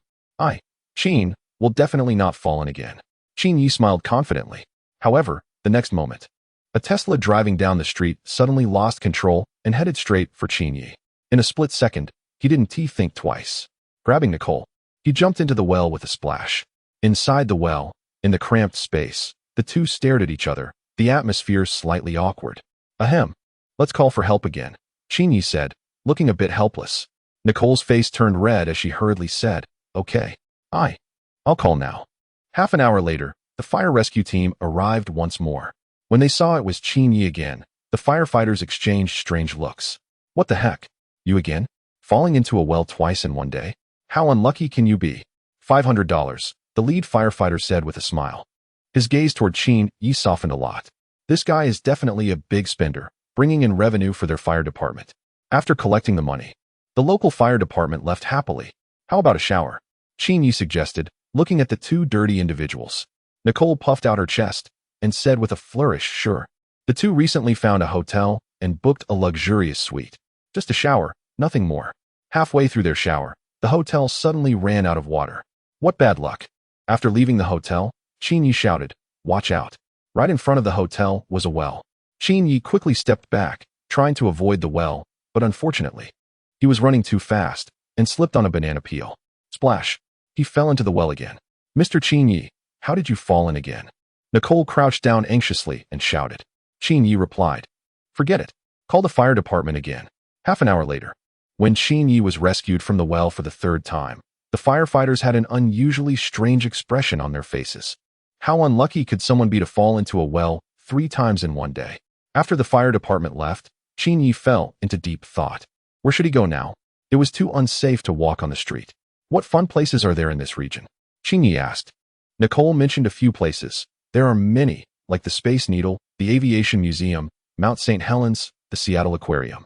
Qin, will definitely not fall in again. Qin Yi smiled confidently. However, the next moment, a Tesla driving down the street suddenly lost control and headed straight for Qin Yi. In a split second, he didn't think twice. Grabbing Nicole, he jumped into the well with a splash. Inside the well, in the cramped space, the two stared at each other, the atmosphere slightly awkward. Ahem. Let's call for help again, Qin Yi said, looking a bit helpless. Nicole's face turned red as she hurriedly said, Okay. I'll call now. Half an hour later, the fire rescue team arrived once more. When they saw it was Qin Yi again, the firefighters exchanged strange looks. What the heck? You again? Falling into a well twice in one day? How unlucky can you be? $500, the lead firefighter said with a smile. His gaze toward Qin Yi softened a lot. This guy is definitely a big spender, bringing in revenue for their fire department. After collecting the money, the local fire department left happily. How about a shower? Qin Yi suggested, looking at the two dirty individuals. Nicole puffed out her chest and said with a flourish, sure. The two recently found a hotel and booked a luxurious suite. Just a shower, nothing more. Halfway through their shower, the hotel suddenly ran out of water. What bad luck. After leaving the hotel, Qin Yi shouted, Watch out. Right in front of the hotel was a well. Qin Yi quickly stepped back, trying to avoid the well, but unfortunately, he was running too fast and slipped on a banana peel. Splash. He fell into the well again. Mr. Qin Yi, how did you fall in again? Nicole crouched down anxiously and shouted. Qin Yi replied, Forget it. Call the fire department again. Half an hour later, when Qin Yi was rescued from the well for the third time, the firefighters had an unusually strange expression on their faces. How unlucky could someone be to fall into a well 3 times in one day? After the fire department left, Qin Yi fell into deep thought. Where should he go now? It was too unsafe to walk on the street. What fun places are there in this region? Qin Yi asked. Nicole mentioned a few places. There are many, like the Space Needle, the Aviation Museum, Mount St. Helens, the Seattle Aquarium.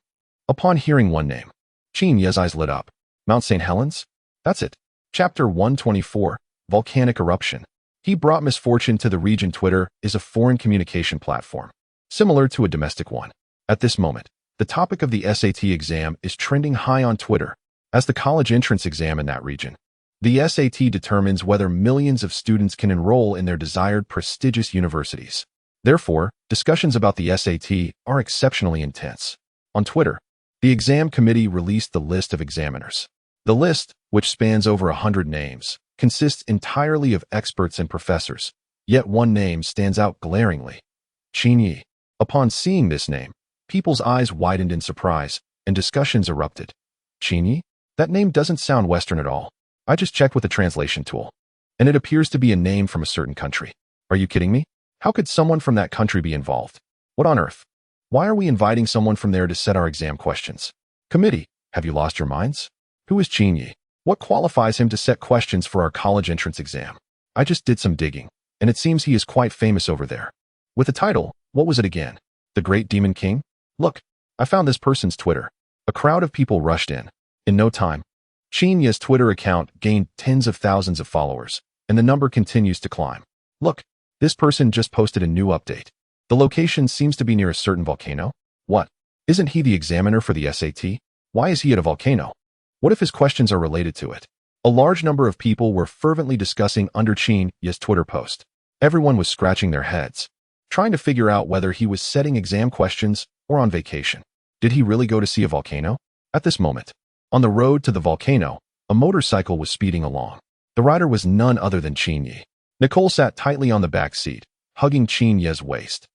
Upon hearing one name, Qin Yi's eyes lit up. Mount St. Helens? That's it. Chapter 124, Volcanic Eruption. He brought misfortune to the region. Twitter is a foreign communication platform, similar to a domestic one. At this moment, the topic of the SAT exam is trending high on Twitter. As the college entrance exam in that region, the SAT determines whether millions of students can enroll in their desired prestigious universities. Therefore, discussions about the SAT are exceptionally intense. On Twitter, the exam committee released the list of examiners. The list, which spans over 100 names, consists entirely of experts and professors, yet one name stands out glaringly. Qin Yi. Upon seeing this name, people's eyes widened in surprise, and discussions erupted. Qin Yi? That name doesn't sound Western at all. I just checked with a translation tool, and it appears to be a name from a certain country. Are you kidding me? How could someone from that country be involved? What on earth? Why are we inviting someone from there to set our exam questions? Committee, have you lost your minds? Who is Qin Yi? What qualifies him to set questions for our college entrance exam? I just did some digging, and it seems he is quite famous over there. With the title, what was it again? The Great Demon King? Look, I found this person's Twitter. A crowd of people rushed in. In no time, Qin Yi's Twitter account gained tens of thousands of followers, and the number continues to climb. Look, this person just posted a new update. The location seems to be near a certain volcano. What? Isn't he the examiner for the SAT? Why is he at a volcano? What if his questions are related to it? A large number of people were fervently discussing under Qin Yi's Twitter post. Everyone was scratching their heads, trying to figure out whether he was setting exam questions or on vacation. Did he really go to see a volcano? At this moment, on the road to the volcano, a motorcycle was speeding along. The rider was none other than Qin Yi. Nicole sat tightly on the back seat, hugging Qin Yi's waist.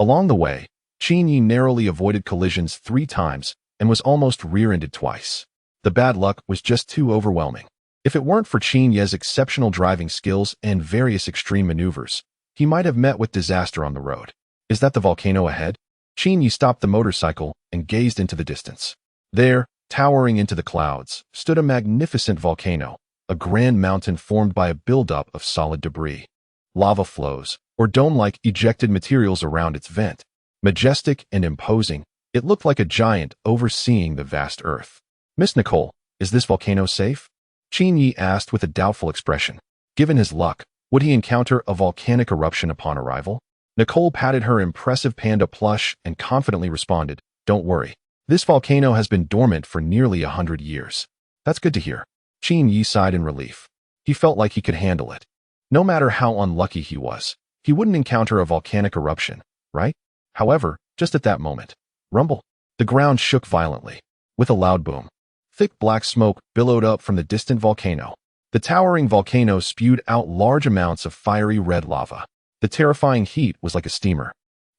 Along the way, Qin Yi narrowly avoided collisions 3 times and was almost rear-ended twice. The bad luck was just too overwhelming. If it weren't for Qin Yi's exceptional driving skills and various extreme maneuvers, He might have met with disaster on the road. Is that the volcano ahead? Qin Yi stopped the motorcycle and gazed into the distance. There, towering into the clouds, stood a magnificent volcano, a grand mountain formed by a buildup of solid debris. Lava flows, or dome-like ejected materials around its vent. Majestic and imposing, it looked like a giant overseeing the vast earth. Miss Nicole, is this volcano safe? Qin Yi asked with a doubtful expression. Given his luck, would he encounter a volcanic eruption upon arrival? Nicole patted her impressive panda plush and confidently responded, "Don't worry. This volcano has been dormant for nearly 100 years. That's good to hear." Qin Yi sighed in relief. He felt like he could handle it. No matter how unlucky he was, he wouldn't encounter a volcanic eruption, right? However, just at that moment, rumble. The ground shook violently. With a loud boom, thick black smoke billowed up from the distant volcano. The towering volcano spewed out large amounts of fiery red lava. The terrifying heat was like a steamer,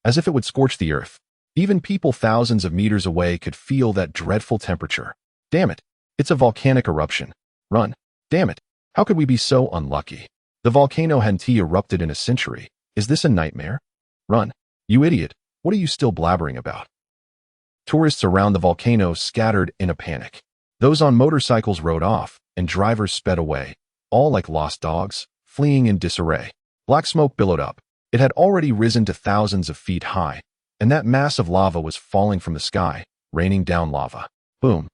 as if it would scorch the earth. Even people thousands of meters away could feel that dreadful temperature. Damn it, it's a volcanic eruption. Run. Damn it, how could we be so unlucky? The volcano hadn't erupted in a century. Is this a nightmare? Run. You idiot, what are you still blabbering about? Tourists around the volcano scattered in a panic. Those on motorcycles rode off, and drivers sped away, all like lost dogs, fleeing in disarray. Black smoke billowed up. It had already risen to thousands of feet high, and that mass of lava was falling from the sky, raining down lava. Boom.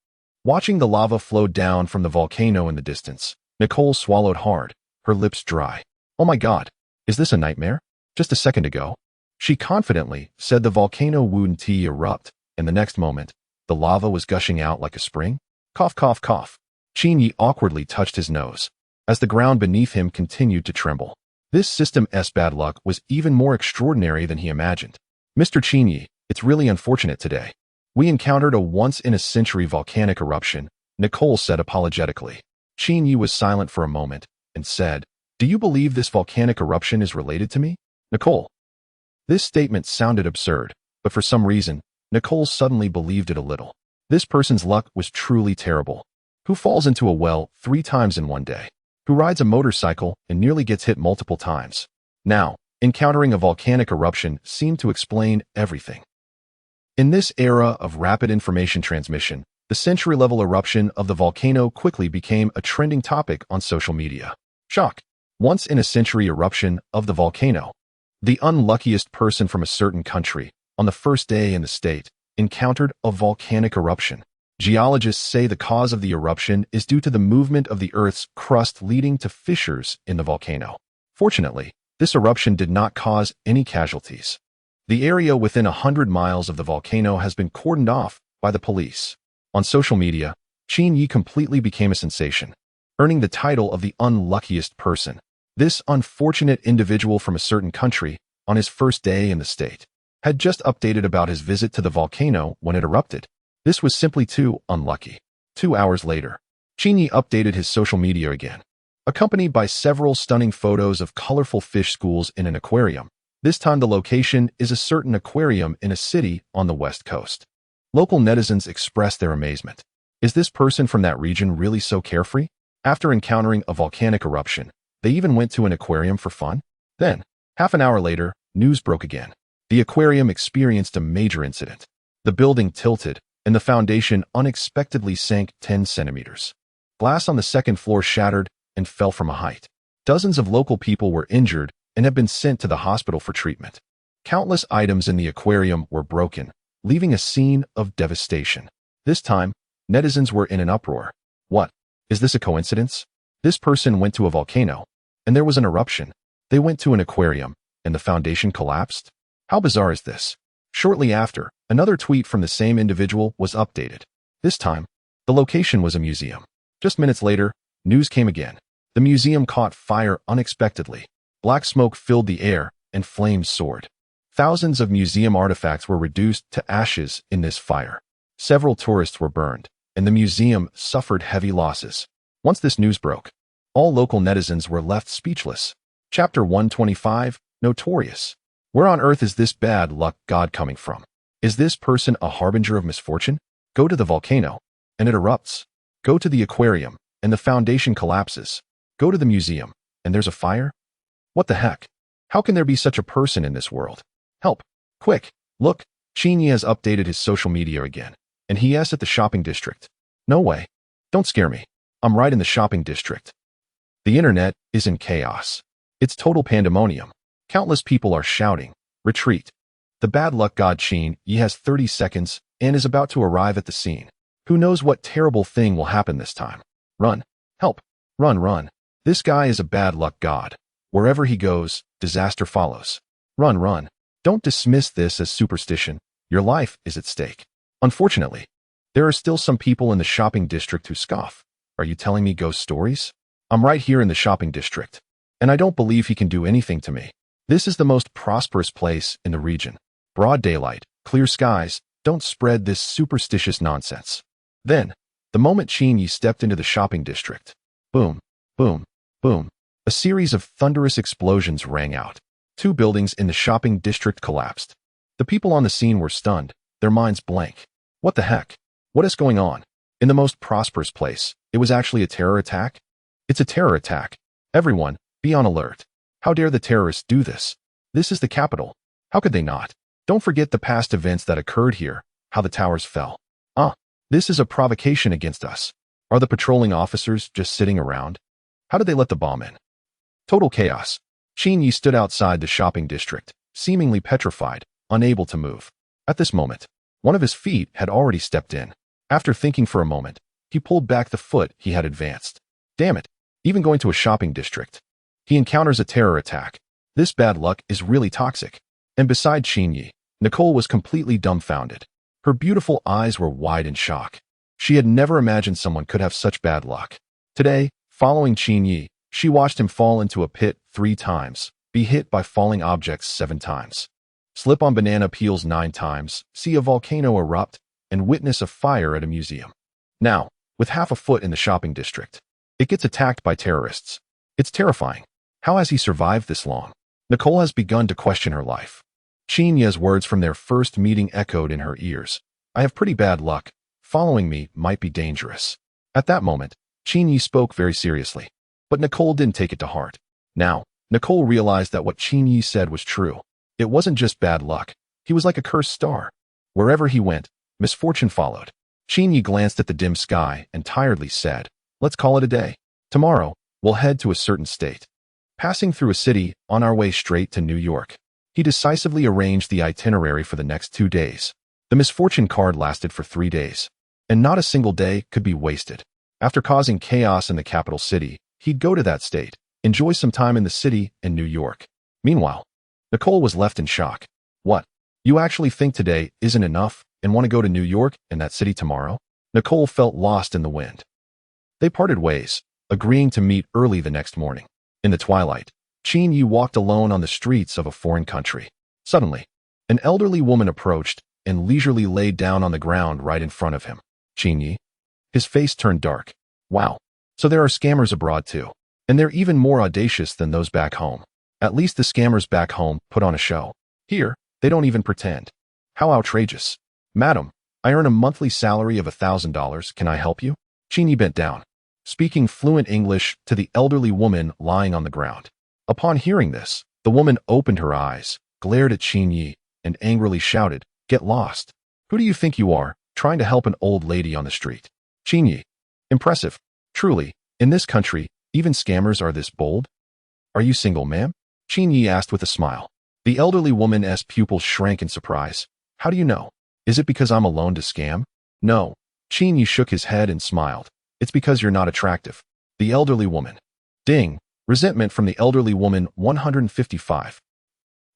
Watching the lava flow down from the volcano in the distance, Nicole swallowed hard, her lips dry. Oh my God, is this a nightmare? Just a second ago, she confidently said the volcano wouldn't erupt, and the next moment, the lava was gushing out like a spring. Cough, cough, cough. Qin Yi awkwardly touched his nose, as the ground beneath him continued to tremble. This system's bad luck was even more extraordinary than he imagined. Mr. Qin Yi, it's really unfortunate today. We encountered a once-in-a-century volcanic eruption, Nicole said apologetically. Qin Yi was silent for a moment and said, "Do you believe this volcanic eruption is related to me?" Nicole. This statement sounded absurd, but for some reason, Nicole suddenly believed it a little. This person's luck was truly terrible. Who falls into a well 3 times in one day? Who rides a motorcycle and nearly gets hit multiple times? Now, encountering a volcanic eruption seemed to explain everything. In this era of rapid information transmission, the century-level eruption of the volcano quickly became a trending topic on social media. Shock. Once-in-a-century eruption of the volcano. The unluckiest person from a certain country, on the first day in the state, encountered a volcanic eruption. Geologists say the cause of the eruption is due to the movement of the Earth's crust leading to fissures in the volcano. Fortunately, this eruption did not cause any casualties. The area within 100 miles of the volcano has been cordoned off by the police. On social media, Qin Yi completely became a sensation, earning the title of the unluckiest person. This unfortunate individual from a certain country, on his first day in the state, had just updated about his visit to the volcano when it erupted. This was simply too unlucky. 2 hours later, Qin Yi updated his social media again, accompanied by several stunning photos of colorful fish schools in an aquarium. This time the location is a certain aquarium in a city on the west coast. Local netizens expressed their amazement. Is this person from that region really so carefree? After encountering a volcanic eruption, they even went to an aquarium for fun? Then, half an hour later, news broke again. The aquarium experienced a major incident. The building tilted, and the foundation unexpectedly sank 10 centimeters. Glass on the second floor shattered and fell from a height. Dozens of local people were injured and have been sent to the hospital for treatment. Countless items in the aquarium were broken, leaving a scene of devastation. This time, netizens were in an uproar. What? Is this a coincidence? This person went to a volcano, and there was an eruption. They went to an aquarium, and the foundation collapsed? How bizarre is this? Shortly after, another tweet from the same individual was updated. This time, the location was a museum. Just minutes later, news came again. The museum caught fire unexpectedly. Black smoke filled the air, and flames soared. Thousands of museum artifacts were reduced to ashes in this fire. Several tourists were burned, and the museum suffered heavy losses. Once this news broke, all local netizens were left speechless. Chapter 125, Notorious. Where on earth is this bad luck god coming from? Is this person a harbinger of misfortune? Go to the volcano, and it erupts. Go to the aquarium, and the foundation collapses. Go to the museum, and there's a fire? What the heck? How can there be such a person in this world? Help. Quick. Look. Qin Yi has updated his social media again, and he is at the shopping district. No way. Don't scare me. I'm right in the shopping district. The internet is in chaos. It's total pandemonium. Countless people are shouting, retreat. The bad luck god Qin Yi has 30 seconds and is about to arrive at the scene. Who knows what terrible thing will happen this time? Run. Help. Run, run. This guy is a bad luck god. Wherever he goes, disaster follows. Run, run. Don't dismiss this as superstition. Your life is at stake. Unfortunately, there are still some people in the shopping district who scoff. Are you telling me ghost stories? I'm right here in the shopping district, and I don't believe he can do anything to me. This is the most prosperous place in the region. Broad daylight, clear skies, don't spread this superstitious nonsense. Then, the moment Qin Yi stepped into the shopping district, boom, boom, boom, a series of thunderous explosions rang out. 2 buildings in the shopping district collapsed. The people on the scene were stunned, their minds blank. What the heck? What is going on? In the most prosperous place, it was actually a terror attack? It's a terror attack. Everyone, be on alert. How dare the terrorists do this? This is the capital. How could they not? Don't forget the past events that occurred here, how the towers fell. This is a provocation against us. Are the patrolling officers just sitting around? How did they let the bomb in? Total chaos. Qin Yi stood outside the shopping district, seemingly petrified, unable to move. At this moment, one of his feet had already stepped in. After thinking for a moment, he pulled back the foot he had advanced. Damn it, even going to a shopping district. He encounters a terror attack. This bad luck is really toxic. And beside Qin Yi, Nicole was completely dumbfounded. Her beautiful eyes were wide in shock. She had never imagined someone could have such bad luck. Today, following Qin Yi, she watched him fall into a pit 3 times, be hit by falling objects 7 times, slip on banana peels 9 times, see a volcano erupt, and witness a fire at a museum. Now, with half a foot in the shopping district, it gets attacked by terrorists. It's terrifying. How has he survived this long? Nicole has begun to question her life. Qin Yi's words from their first meeting echoed in her ears. I have pretty bad luck. Following me might be dangerous. At that moment, Qin Yi spoke very seriously. But Nicole didn't take it to heart. Now, Nicole realized that what Qin Yi said was true. It wasn't just bad luck. He was like a cursed star. Wherever he went, misfortune followed. Qin Yi glanced at the dim sky and tiredly said, let's call it a day. Tomorrow, we'll head to a certain state. Passing through a city, on our way straight to New York. He decisively arranged the itinerary for the next 2 days. The misfortune card lasted for 3 days. And not a single day could be wasted. After causing chaos in the capital city, he'd go to that state, enjoy some time in the city and New York. Meanwhile, Nicole was left in shock. What? You actually think today isn't enough and want to go to New York and that city tomorrow? Nicole felt lost in the wind. They parted ways, agreeing to meet early the next morning. In the twilight, Qin Yi walked alone on the streets of a foreign country. Suddenly, an elderly woman approached and leisurely laid down on the ground right in front of him. Qin Yi? His face turned dark. Wow. So there are scammers abroad too. And they're even more audacious than those back home. At least the scammers back home put on a show. Here, they don't even pretend. How outrageous. Madam, I earn a monthly salary of $1,000. Can I help you? Qin Yi bent down, speaking fluent English to the elderly woman lying on the ground. Upon hearing this, the woman opened her eyes, glared at Qin Yi, and angrily shouted, Get lost. Who do you think you are, trying to help an old lady on the street? Qin Yi. Impressive. Truly, in this country, even scammers are this bold? Are you single, ma'am? Qin Yi asked with a smile. The elderly woman's pupils shrank in surprise. How do you know? Is it because I'm alone to scam? No. Qin Yi shook his head and smiled. It's because you're not attractive. The elderly woman. Ding. Resentment from the elderly woman 155.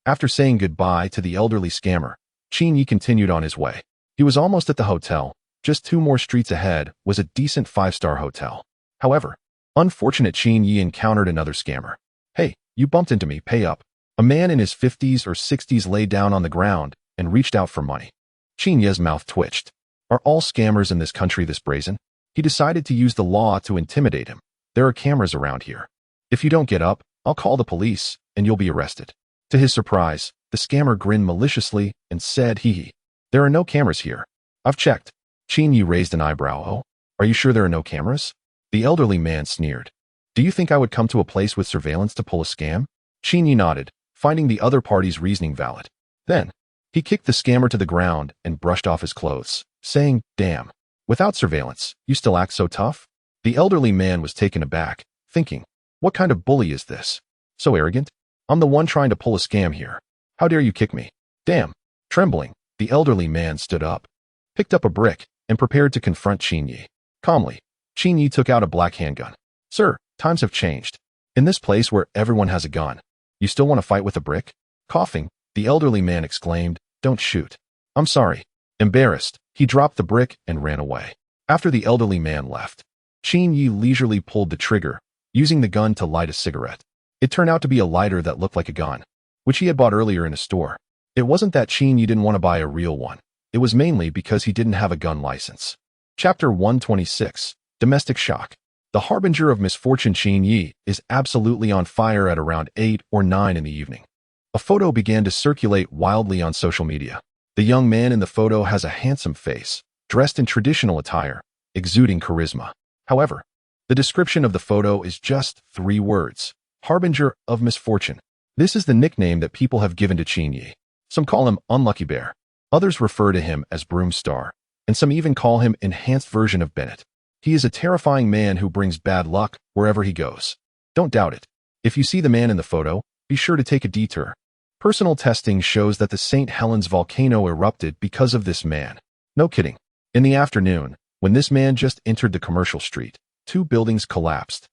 After saying goodbye to the elderly scammer, Qin Yi continued on his way. He was almost at the hotel. Just 2 more streets ahead was a decent 5-star hotel. However, unfortunate Qin Yi encountered another scammer. Hey, you bumped into me, pay up. A man in his 50s or 60s lay down on the ground and reached out for money. Qin Yi's mouth twitched. Are all scammers in this country this brazen? He decided to use the law to intimidate him. There are cameras around here. If you don't get up, I'll call the police, and you'll be arrested. To his surprise, the scammer grinned maliciously and said, Hee. There are no cameras here. I've checked. Qin Yi raised an eyebrow. Oh, are you sure there are no cameras? The elderly man sneered. Do you think I would come to a place with surveillance to pull a scam? Qin Yi nodded, finding the other party's reasoning valid. Then, he kicked the scammer to the ground and brushed off his clothes, saying, "Damn. Without surveillance, you still act so tough?" The elderly man was taken aback, thinking, "What kind of bully is this? So arrogant? I'm the one trying to pull a scam here. How dare you kick me?" "Damn." Trembling, the elderly man stood up, picked up a brick, and prepared to confront Qin Yi. Calmly, Qin Yi took out a black handgun. "Sir, times have changed. In this place where everyone has a gun, you still want to fight with a brick?" Coughing, the elderly man exclaimed, "Don't shoot." "I'm sorry." Embarrassed, he dropped the brick and ran away. After the elderly man left, Qin Yi leisurely pulled the trigger, using the gun to light a cigarette. It turned out to be a lighter that looked like a gun, which he had bought earlier in a store. It wasn't that Qin Yi didn't want to buy a real one. It was mainly because he didn't have a gun license. Chapter 126, Domestic Shock. The harbinger of misfortune Qin Yi is absolutely on fire at around 8 or 9 in the evening. A photo began to circulate wildly on social media. The young man in the photo has a handsome face, dressed in traditional attire, exuding charisma. However, the description of the photo is just 3 words: harbinger of misfortune. This is the nickname that people have given to Qin Yi. Some call him Unlucky Bear. Others refer to him as Broom Star, and some even call him enhanced version of Bennett. He is a terrifying man who brings bad luck wherever he goes. Don't doubt it. If you see the man in the photo, be sure to take a detour. Personal testing shows that the St. Helens volcano erupted because of this man. No kidding. In the afternoon, when this man just entered the commercial street, 2 buildings collapsed.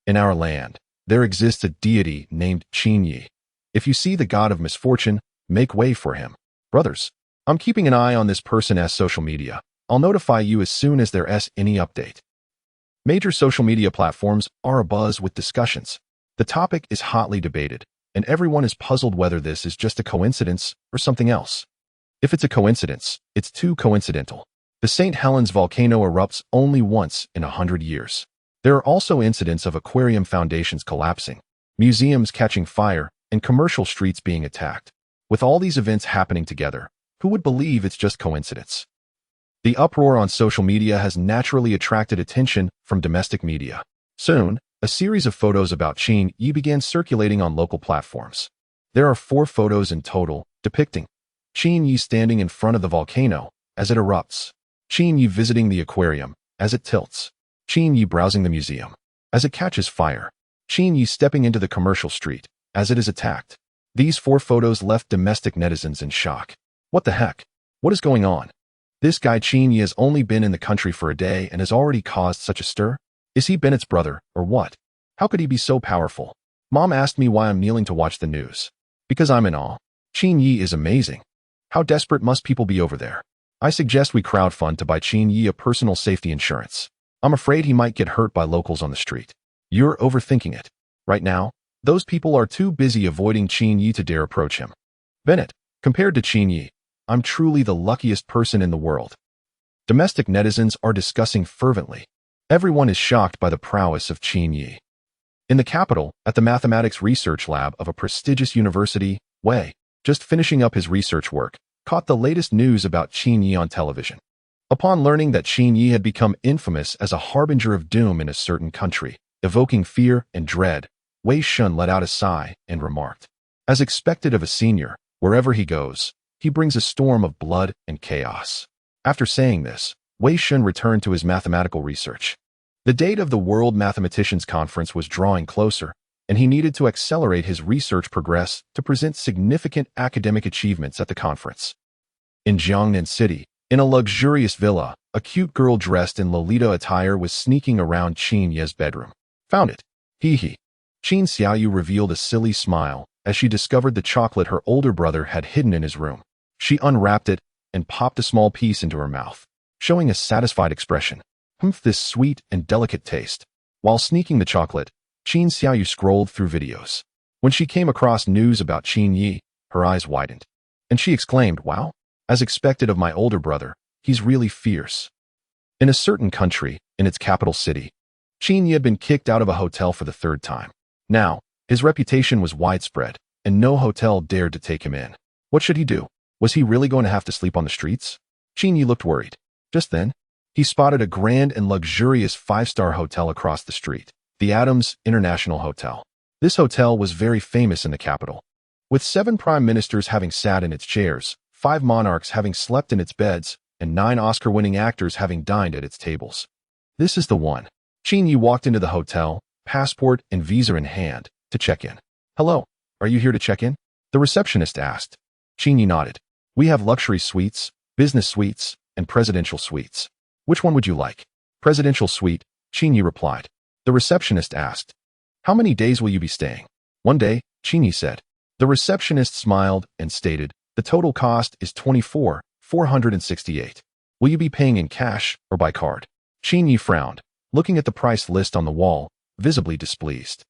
In our land, there exists a deity named Qin Yi. If you see the god of misfortune, make way for him. Brothers, I'm keeping an eye on this person's social media. I'll notify you as soon as there's any update. Major social media platforms are abuzz with discussions. The topic is hotly debated, and everyone is puzzled whether this is just a coincidence or something else. If it's a coincidence, it's too coincidental. The St. Helens volcano erupts only once in 100 years. There are also incidents of aquarium foundations collapsing, museums catching fire, and commercial streets being attacked. With all these events happening together, who would believe it's just coincidence? The uproar on social media has naturally attracted attention from domestic media. Soon, a series of photos about Qin Yi began circulating on local platforms. There are 4 photos in total, depicting Qin Yi standing in front of the volcano as it erupts, Qin Yi visiting the aquarium as it tilts, Qin Yi browsing the museum as it catches fire, Qin Yi stepping into the commercial street as it is attacked. These 4 photos left domestic netizens in shock. What the heck? What is going on? This guy Qin Yi has only been in the country for a day and has already caused such a stir? Is he Bennett's brother, or what? How could he be so powerful? Mom asked me why I'm kneeling to watch the news. Because I'm in awe. Qin Yi is amazing. How desperate must people be over there? I suggest we crowdfund to buy Qin Yi a personal safety insurance. I'm afraid he might get hurt by locals on the street. You're overthinking it. Right now, those people are too busy avoiding Qin Yi to dare approach him. Bennett, compared to Qin Yi, I'm truly the luckiest person in the world. Domestic netizens are discussing fervently. Everyone is shocked by the prowess of Qin Yi. In the capital, at the mathematics research lab of a prestigious university, Wei, just finishing up his research work, caught the latest news about Qin Yi on television. Upon learning that Qin Yi had become infamous as a harbinger of doom in a certain country, evoking fear and dread, Wei Shun let out a sigh and remarked, "As expected of a senior, wherever he goes, he brings a storm of blood and chaos." After saying this, Wei Shun returned to his mathematical research. The date of the World Mathematicians Conference was drawing closer, and he needed to accelerate his research progress to present significant academic achievements at the conference. In Jiangnan City, in a luxurious villa, a cute girl dressed in Lolita attire was sneaking around Qin Yi's bedroom. "Found it. Hee hee." Qin Xiaoyu revealed a silly smile as she discovered the chocolate her older brother had hidden in his room. She unwrapped it and popped a small piece into her mouth, showing a satisfied expression. This sweet and delicate taste. While sneaking the chocolate, Qin Xiaoyu scrolled through videos. When she came across news about Qin Yi, her eyes widened, and she exclaimed, "Wow, as expected of my older brother, he's really fierce." In a certain country, in its capital city, Qin Yi had been kicked out of a hotel for the 3rd time. Now, his reputation was widespread, and no hotel dared to take him in. What should he do? Was he really going to have to sleep on the streets? Qin Yi looked worried. Just then, he spotted a grand and luxurious 5-star hotel across the street, the Adams International Hotel. This hotel was very famous in the capital. With 7 prime ministers having sat in its chairs, 5 monarchs having slept in its beds, and 9 Oscar-winning actors having dined at its tables. This is the one. Qin Yi walked into the hotel, passport and visa in hand, to check in. "Hello, are you here to check in?" the receptionist asked. Qin Yi nodded. "We have luxury suites, business suites, and presidential suites. Which one would you like?" "Presidential suite," Qin Yi replied. The receptionist asked, "How many days will you be staying?" "1 day," Qin Yi said. The receptionist smiled and stated, "The total cost is 24,468. Will you be paying in cash or by card?" Qin Yi frowned, looking at the price list on the wall, visibly displeased.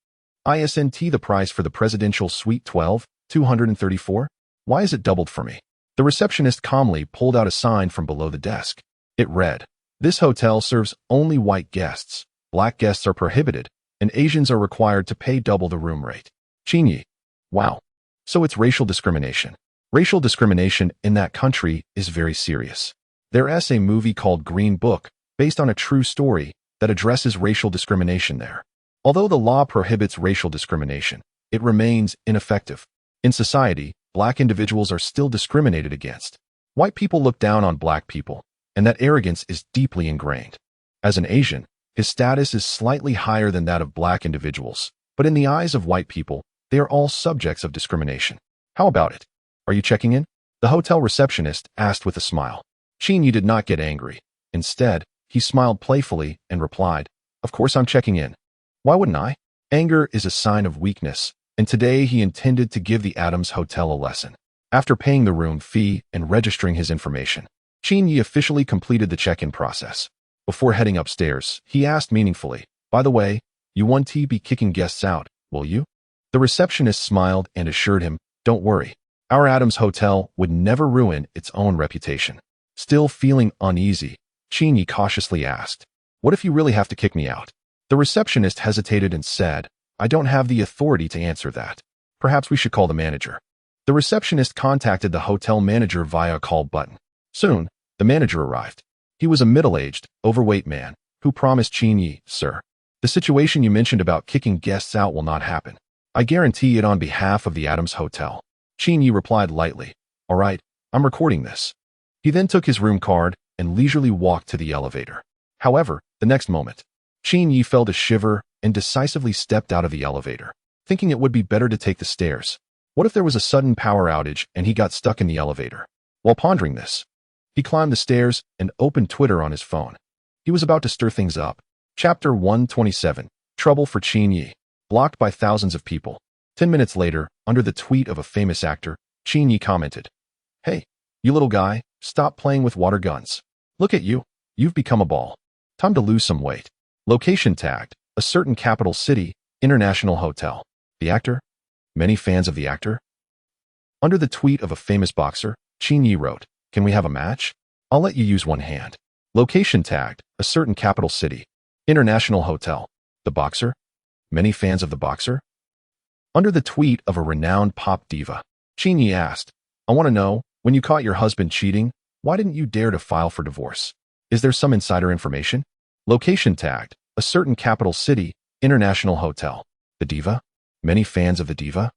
"Isn't the price for the presidential suite 12,234? Why is it doubled for me?" The receptionist calmly pulled out a sign from below the desk. It read, "This hotel serves only white guests. Black guests are prohibited, and Asians are required to pay double the room rate." Qin Yi. Wow. So it's racial discrimination. Racial discrimination in that country is very serious. There's a movie called Green Book, based on a true story, that addresses racial discrimination there. Although the law prohibits racial discrimination, it remains ineffective. In society, black individuals are still discriminated against. White people look down on black people, and that arrogance is deeply ingrained. As an Asian, his status is slightly higher than that of black individuals, but in the eyes of white people, they are all subjects of discrimination. How about it? Are you checking in? The hotel receptionist asked with a smile. Qin Yi did not get angry. Instead, he smiled playfully and replied, "Of course I'm checking in. Why wouldn't I?" Anger is a sign of weakness, and today he intended to give the Adams Hotel a lesson. After paying the room fee and registering his information, Qin Yi officially completed the check-in process. Before heading upstairs, he asked meaningfully, "By the way, you won't be kicking guests out, will you?" The receptionist smiled and assured him, "Don't worry. Our Adams Hotel would never ruin its own reputation." Still feeling uneasy, Qin Yi cautiously asked, "What if you really have to kick me out?" The receptionist hesitated and said, "I don't have the authority to answer that. Perhaps we should call the manager." The receptionist contacted the hotel manager via a call button. Soon, the manager arrived. He was a middle-aged, overweight man who promised Qin Yi, "Sir, the situation you mentioned about kicking guests out will not happen. I guarantee it on behalf of the Adams Hotel." Qin Yi replied lightly, "All right, I'm recording this." He then took his room card and leisurely walked to the elevator. However, the next moment, Qin Yi felt a shiver and decisively stepped out of the elevator, thinking it would be better to take the stairs. What if there was a sudden power outage and he got stuck in the elevator? While pondering this, he climbed the stairs and opened Twitter on his phone. He was about to stir things up. Chapter 127, Trouble for Qin Yi. Blocked by thousands of people. 10 minutes later, under the tweet of a famous actor, Qin Yi commented, "Hey, you little guy, stop playing with water guns. Look at you. You've become a ball. Time to lose some weight." Location tagged, a certain capital city, international hotel. The actor? Many fans of the actor? Under the tweet of a famous boxer, Qin Yi wrote, "Can we have a match? I'll let you use one hand." Location tagged, a certain capital city, international hotel. The boxer? Many fans of the boxer? Under the tweet of a renowned pop diva, Qin Yi asked, "I want to know, when you caught your husband cheating, why didn't you dare to file for divorce? Is there some insider information?" Location tagged, a certain capital city, international hotel. The diva? Many fans of the diva?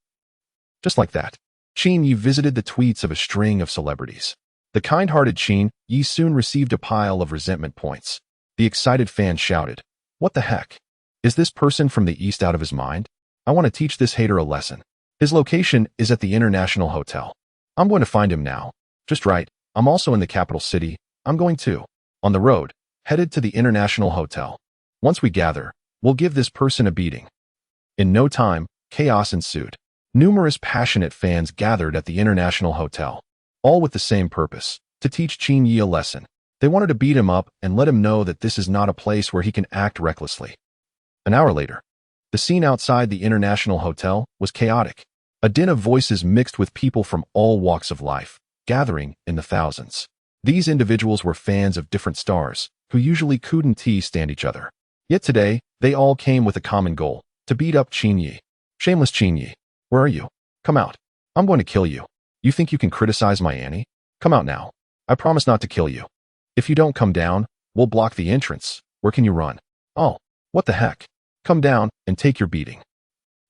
Just like that, Qin Yi visited the tweets of a string of celebrities. The kind-hearted Qin Yi soon received a pile of resentment points. The excited fans shouted, "What the heck? Is this person from the East out of his mind? I want to teach this hater a lesson. His location is at the International Hotel. I'm going to find him now. Just right, I'm also in the capital city. I'm going too. On the road, headed to the International Hotel. Once we gather, we'll give this person a beating." In no time, chaos ensued. Numerous passionate fans gathered at the International Hotel, all with the same purpose, to teach Qin Yi a lesson. They wanted to beat him up and let him know that this is not a place where he can act recklessly. An hour later, the scene outside the International Hotel was chaotic. A din of voices mixed with people from all walks of life, gathering in the thousands. These individuals were fans of different stars, who usually couldn't stand each other. Yet today, they all came with a common goal, to beat up Qin Yi. "Shameless Qin Yi, where are you? Come out. I'm going to kill you. You think you can criticize my Annie? Come out now. I promise not to kill you. If you don't come down, we'll block the entrance. Where can you run? Oh, what the heck? Come down and take your beating."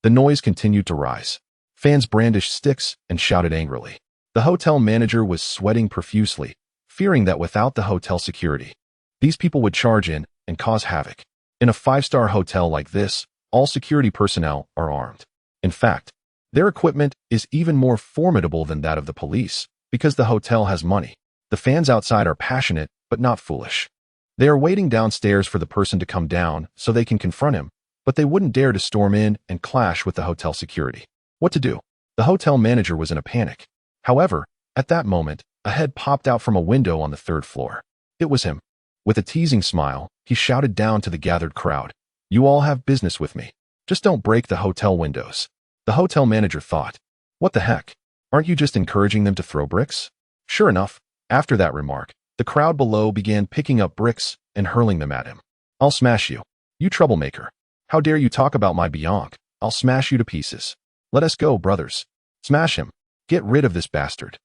The noise continued to rise. Fans brandished sticks and shouted angrily. The hotel manager was sweating profusely, fearing that without the hotel security, these people would charge in and cause havoc. In a five-star hotel like this, all security personnel are armed. In fact, their equipment is even more formidable than that of the police, because the hotel has money. The fans outside are passionate, but not foolish. They are waiting downstairs for the person to come down so they can confront him, but they wouldn't dare to storm in and clash with the hotel security. What to do? The hotel manager was in a panic. However, at that moment, a head popped out from a window on the third floor. It was him. With a teasing smile, he shouted down to the gathered crowd, "You all have business with me. Just don't break the hotel windows." The hotel manager thought, "What the heck? Aren't you just encouraging them to throw bricks?" Sure enough, after that remark, the crowd below began picking up bricks and hurling them at him. "I'll smash you. You troublemaker. How dare you talk about my Bianc? I'll smash you to pieces. Let us go, brothers. Smash him. Get rid of this bastard."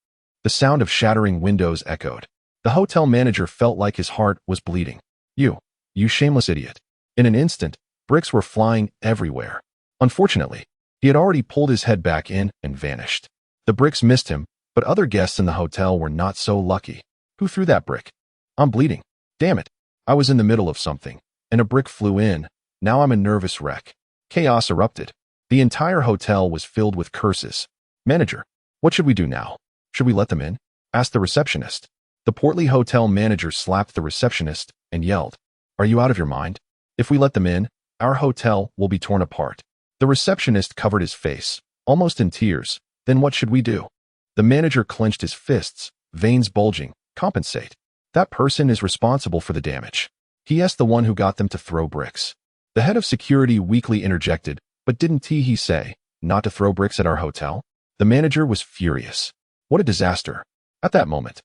The sound of shattering windows echoed. The hotel manager felt like his heart was bleeding. You shameless idiot." In an instant, bricks were flying everywhere. Unfortunately, he had already pulled his head back in and vanished. The bricks missed him, but other guests in the hotel were not so lucky. "Who threw that brick? I'm bleeding. Damn it. I was in the middle of something, and a brick flew in. Now I'm a nervous wreck." Chaos erupted. The entire hotel was filled with curses. "Manager, what should we do now? Should we let them in?" asked the receptionist. The portly hotel manager slapped the receptionist and yelled, "Are you out of your mind? If we let them in, our hotel will be torn apart." The receptionist covered his face, almost in tears. "Then what should we do?" The manager clenched his fists, veins bulging. "Compensate. That person is responsible for the damage. He is the one who got them to throw bricks." The head of security weakly interjected, "But didn't he say not to throw bricks at our hotel?" The manager was furious. What a disaster. At that moment,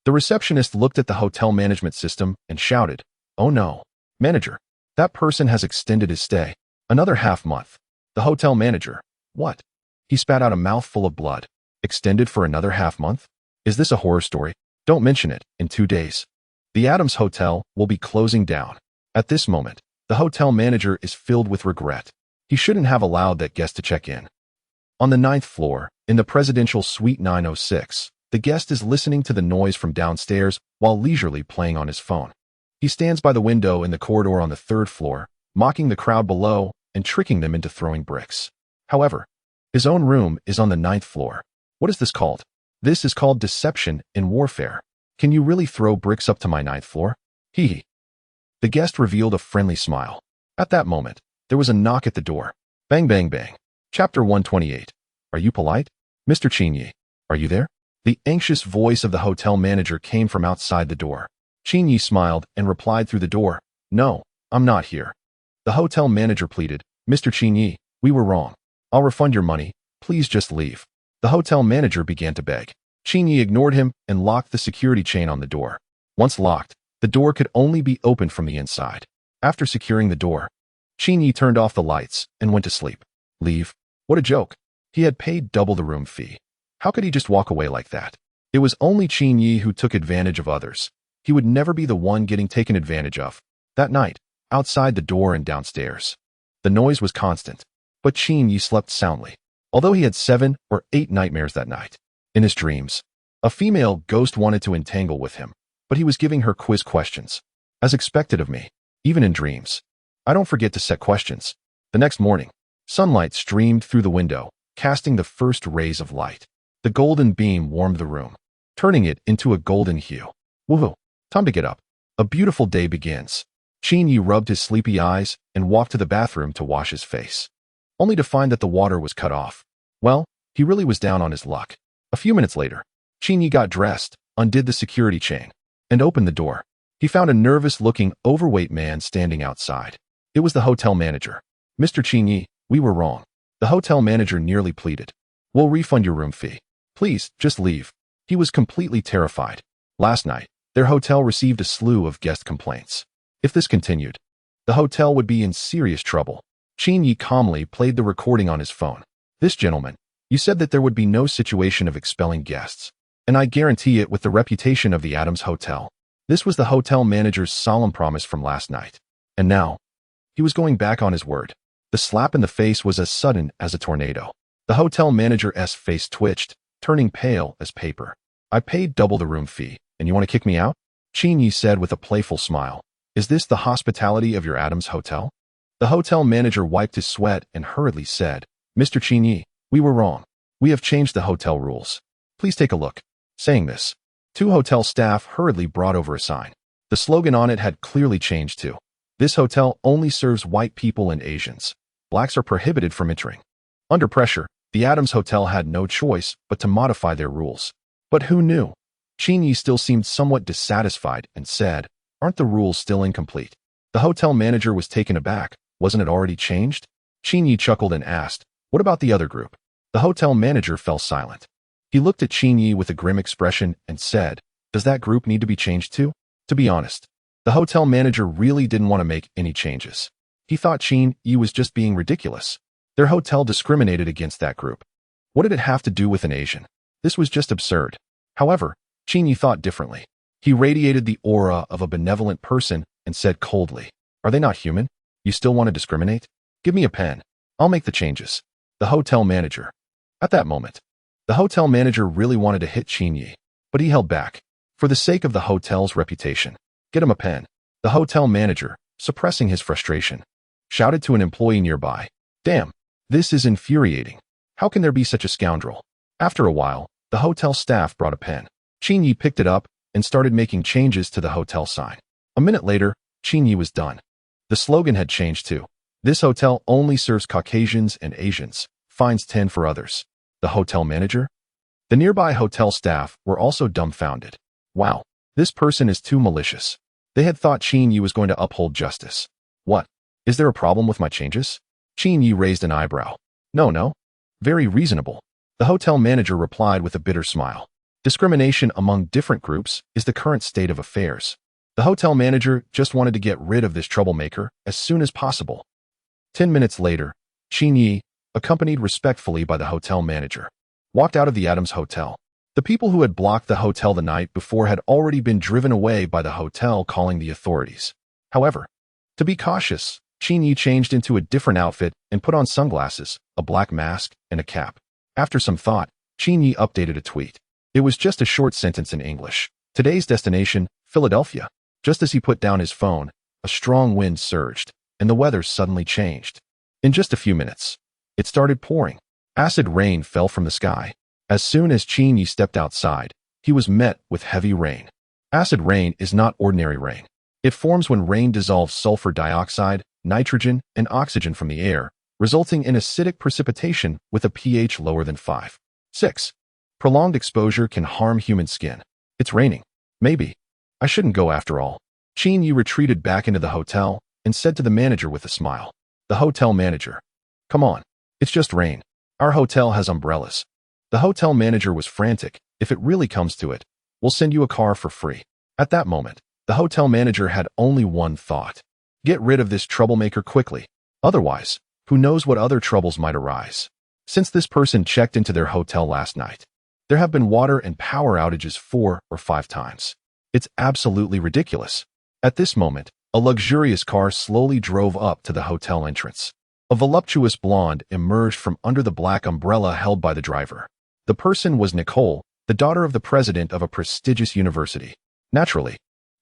the receptionist looked at the hotel management system and shouted, "Oh no, manager, that person has extended his stay. Another half month." The hotel manager, "What?" He spat out a mouthful of blood. "Extended for another half month? Is this a horror story? Don't mention it. In 2 days, the Adams Hotel will be closing down." At this moment, the hotel manager is filled with regret. He shouldn't have allowed that guest to check in. On the 9th floor, in the presidential suite 906, the guest is listening to the noise from downstairs while leisurely playing on his phone. He stands by the window in the corridor on the 3rd floor, mocking the crowd below and tricking them into throwing bricks. However, his own room is on the 9th floor. What is this called? This is called deception in warfare. Can you really throw bricks up to my 9th floor? Hee hee. The guest revealed a friendly smile. At that moment, there was a knock at the door. Bang, bang, bang. Chapter 128. Are you polite? Mr. Chinyi, are you there? The anxious voice of the hotel manager came from outside the door. Chinyi smiled and replied through the door, "No, I'm not here." The hotel manager pleaded, "Mr. Chinyi, we were wrong. I'll refund your money. Please just leave." The hotel manager began to beg. Chinyi ignored him and locked the security chain on the door. Once locked, the door could only be opened from the inside. After securing the door, Chinyi turned off the lights and went to sleep. Leave? What a joke. He had paid double the room fee. How could he just walk away like that? It was only Chinyi who took advantage of others. He would never be the one getting taken advantage of. That night, outside the door and downstairs, the noise was constant, but Chinyi slept soundly, although he had 7 or 8 nightmares that night. In his dreams, a female ghost wanted to entangle with him, but he was giving her quiz questions. As expected of me, even in dreams, I don't forget to set questions. The next morning, sunlight streamed through the window, casting the first rays of light. The golden beam warmed the room, turning it into a golden hue. Woohoo! Time to get up. A beautiful day begins. Chinyi rubbed his sleepy eyes and walked to the bathroom to wash his face, only to find that the water was cut off. Well, he really was down on his luck. A few minutes later, Chinyi got dressed, undid the security chain, and opened the door. He found a nervous-looking, overweight man standing outside. It was the hotel manager. "Mr. Chinyi, we were wrong." The hotel manager nearly pleaded. "We'll refund your room fee. Please, just leave." He was completely terrified. Last night, their hotel received a slew of guest complaints. If this continued, the hotel would be in serious trouble. Chinyi calmly played the recording on his phone. "This gentleman, you said that there would be no situation of expelling guests, and I guarantee it with the reputation of the Adams Hotel." This was the hotel manager's solemn promise from last night. And now, he was going back on his word. The slap in the face was as sudden as a tornado. The hotel manager's face twitched, turning pale as paper. I paid double the room fee, and you want to kick me out? Qin Yi said with a playful smile. Is this the hospitality of your Adams hotel? The hotel manager wiped his sweat and hurriedly said, Mr. Qin Yi, we were wrong. We have changed the hotel rules. Please take a look. Saying this, two hotel staff hurriedly brought over a sign. The slogan on it had clearly changed to, This hotel only serves white people and Asians. Blacks are prohibited from entering. Under pressure, the Adams Hotel had no choice but to modify their rules. But who knew? Qin Yi still seemed somewhat dissatisfied and said, Aren't the rules still incomplete? The hotel manager was taken aback. Wasn't it already changed? Qin Yi chuckled and asked, What about the other group? The hotel manager fell silent. He looked at Qin Yi with a grim expression and said, Does that group need to be changed too? To be honest, the hotel manager really didn't want to make any changes. He thought Qin Yi was just being ridiculous. Their hotel discriminated against that group. What did it have to do with an Asian? This was just absurd. However, Qin Yi thought differently. He radiated the aura of a benevolent person and said coldly, Are they not human? You still want to discriminate? Give me a pen. I'll make the changes. The hotel manager. At that moment, the hotel manager really wanted to hit Qin Yi, but he held back. For the sake of the hotel's reputation, get him a pen. The hotel manager, suppressing his frustration, shouted to an employee nearby, Damn, this is infuriating. How can there be such a scoundrel? After a while, the hotel staff brought a pen. Qin Yi picked it up and started making changes to the hotel sign. A minute later, Qin Yi was done. The slogan had changed too. This hotel only serves Caucasians and Asians, fines 10 for others. The hotel manager? The nearby hotel staff were also dumbfounded. Wow, this person is too malicious. They had thought Qin Yi was going to uphold justice. What? Is there a problem with my changes? Qin Yi raised an eyebrow. No. Very reasonable. The hotel manager replied with a bitter smile. Discrimination among different groups is the current state of affairs. The hotel manager just wanted to get rid of this troublemaker as soon as possible. 10 minutes later, Qin Yi, accompanied respectfully by the hotel manager, walked out of the Adams Hotel. The people who had blocked the hotel the night before had already been driven away by the hotel calling the authorities. However, to be cautious, Qin Yi changed into a different outfit and put on sunglasses, a black mask, and a cap. After some thought, Qin Yi updated a tweet. It was just a short sentence in English. Today's destination, Philadelphia. Just as he put down his phone, a strong wind surged, and the weather suddenly changed. In just a few minutes, it started pouring. Acid rain fell from the sky. As soon as Qin Yi stepped outside, he was met with heavy rain. Acid rain is not ordinary rain. It forms when rain dissolves sulfur dioxide, nitrogen, and oxygen from the air, resulting in acidic precipitation with a pH lower than 5.6. Prolonged exposure can harm human skin. It's raining. Maybe I shouldn't go after all. Qin Yi retreated back into the hotel and said to the manager with a smile. The hotel manager. Come on. It's just rain. Our hotel has umbrellas. The hotel manager was frantic. If it really comes to it, we'll send you a car for free. At that moment, the hotel manager had only one thought. Get rid of this troublemaker quickly. Otherwise, who knows what other troubles might arise. Since this person checked into their hotel last night, there have been water and power outages 4 or 5 times. It's absolutely ridiculous. At this moment, a luxurious car slowly drove up to the hotel entrance. A voluptuous blonde emerged from under the black umbrella held by the driver. The person was Nicole, the daughter of the president of a prestigious university. Naturally,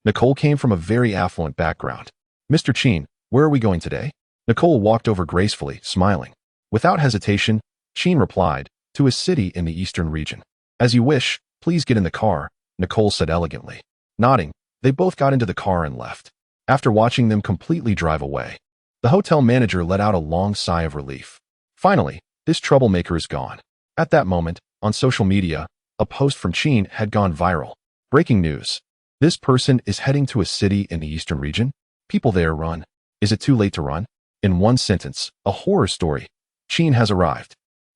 Nicole came from a very affluent background. Mr. Qin, where are we going today? Nicole walked over gracefully, smiling. Without hesitation, Qin replied, to a city in the eastern region. As you wish, please get in the car, Nicole said elegantly. Nodding, they both got into the car and left. After watching them completely drive away, the hotel manager let out a long sigh of relief. Finally, this troublemaker is gone. At that moment, on social media, a post from Qin had gone viral. Breaking news. This person is heading to a city in the eastern region. People there run. Is it too late to run? In one sentence, a horror story. Qin has arrived.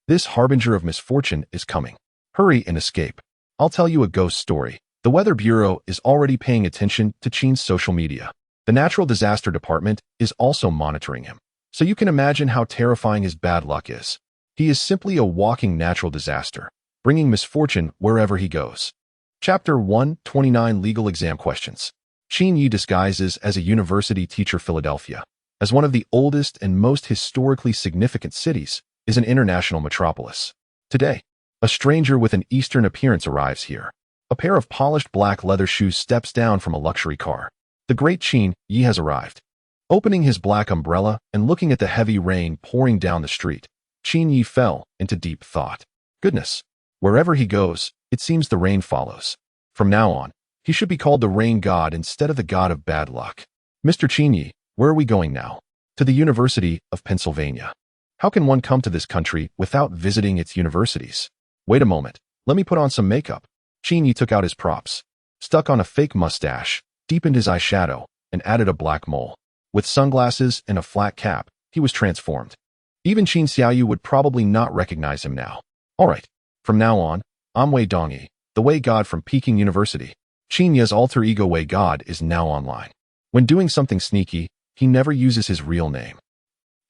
This harbinger of misfortune is coming. Hurry and escape. I'll tell you a ghost story. The Weather Bureau is already paying attention to Qin's social media. The Natural Disaster Department is also monitoring him. So you can imagine how terrifying his bad luck is. He is simply a walking natural disaster, bringing misfortune wherever he goes. Chapter 129 Legal Exam Questions. Qin Yi disguises as a university teacher. Philadelphia, as one of the oldest and most historically significant cities, is an international metropolis. Today, a stranger with an Eastern appearance arrives here. A pair of polished black leather shoes steps down from a luxury car. The great Qin Yi has arrived. Opening his black umbrella and looking at the heavy rain pouring down the street, Qin Yi fell into deep thought. Goodness, wherever he goes, it seems the rain follows. From now on, he should be called the rain god instead of the god of bad luck. Mr. Qin Yi, where are we going now? To the University of Pennsylvania. How can one come to this country without visiting its universities? Wait a moment, let me put on some makeup. Qin Yi took out his props, stuck on a fake mustache, deepened his eyeshadow, and added a black mole. With sunglasses and a flat cap, he was transformed. Even Qin Xiaoyu would probably not recognize him now. Alright, from now on, I'm Wei Dongyi, the Wei God from Peking University. Qin Yi's alter ego Wei God is now online. When doing something sneaky, he never uses his real name.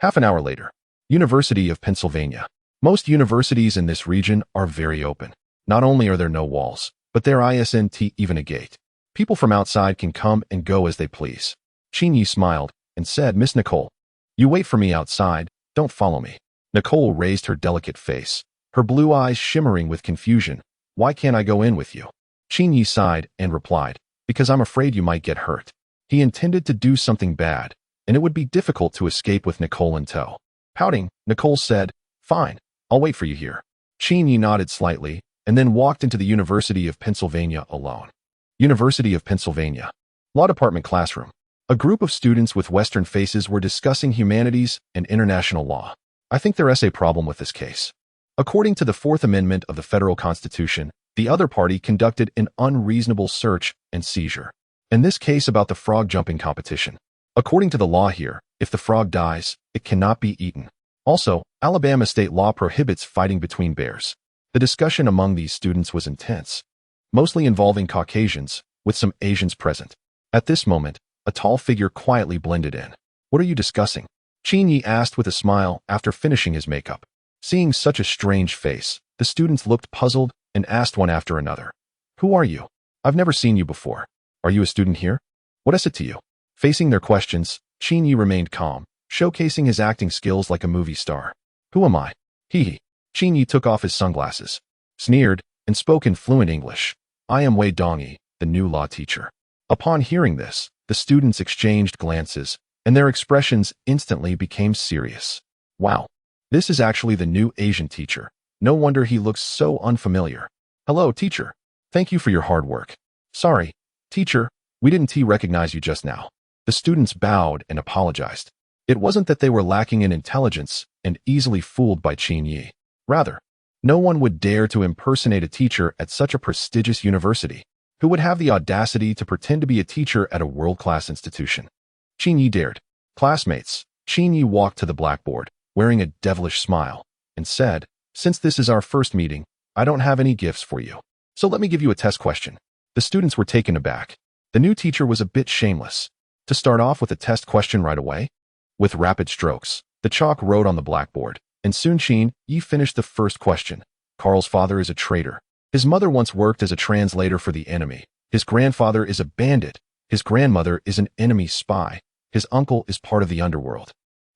Half an hour later, University of Pennsylvania. Most universities in this region are very open. Not only are there no walls, but there isn't even a gate. People from outside can come and go as they please. Qin Yi smiled and said, Miss Nicole, you wait for me outside, don't follow me. Nicole raised her delicate face, her blue eyes shimmering with confusion. Why can't I go in with you? Qin Yi sighed and replied, because I'm afraid you might get hurt. He intended to do something bad, and it would be difficult to escape with Nicole in tow. Pouting, Nicole said, fine, I'll wait for you here. Qin Yi nodded slightly and then walked into the University of Pennsylvania alone. University of Pennsylvania. Law Department classroom. A group of students with Western faces were discussing humanities and international law. I think there's a problem with this case. According to the Fourth Amendment of the Federal Constitution, the other party conducted an unreasonable search and seizure. In this case about the frog jumping competition. According to the law here, if the frog dies, it cannot be eaten. Also, Alabama state law prohibits fighting between bears. The discussion among these students was intense, mostly involving Caucasians, with some Asians present. At this moment, a tall figure quietly blended in. What are you discussing? Qin Yi asked with a smile after finishing his makeup. Seeing such a strange face, the students looked puzzled and asked one after another. Who are you? I've never seen you before. Are you a student here? What is it to you? Facing their questions, Qin Yi remained calm, showcasing his acting skills like a movie star. Who am I? Hee. Qin Yi took off his sunglasses, sneered, and spoke in fluent English. I am Wei Dongyi, the new law teacher. Upon hearing this, the students exchanged glances, and their expressions instantly became serious. Wow, this is actually the new Asian teacher. No wonder he looks so unfamiliar. Hello, teacher. Thank you for your hard work. Sorry, teacher, we didn't recognize you just now. The students bowed and apologized. It wasn't that they were lacking in intelligence and easily fooled by Qin Yi. Rather, no one would dare to impersonate a teacher at such a prestigious university. Who would have the audacity to pretend to be a teacher at a world-class institution? Qin Yi dared. Classmates, Qin Yi walked to the blackboard, wearing a devilish smile, and said, since this is our first meeting, I don't have any gifts for you. So let me give you a test question. The students were taken aback. The new teacher was a bit shameless. To start off with a test question right away? With rapid strokes, the chalk wrote on the blackboard, and soon Qin Yi finished the first question. Carl's father is a traitor. His mother once worked as a translator for the enemy. His grandfather is a bandit. His grandmother is an enemy spy. His uncle is part of the underworld.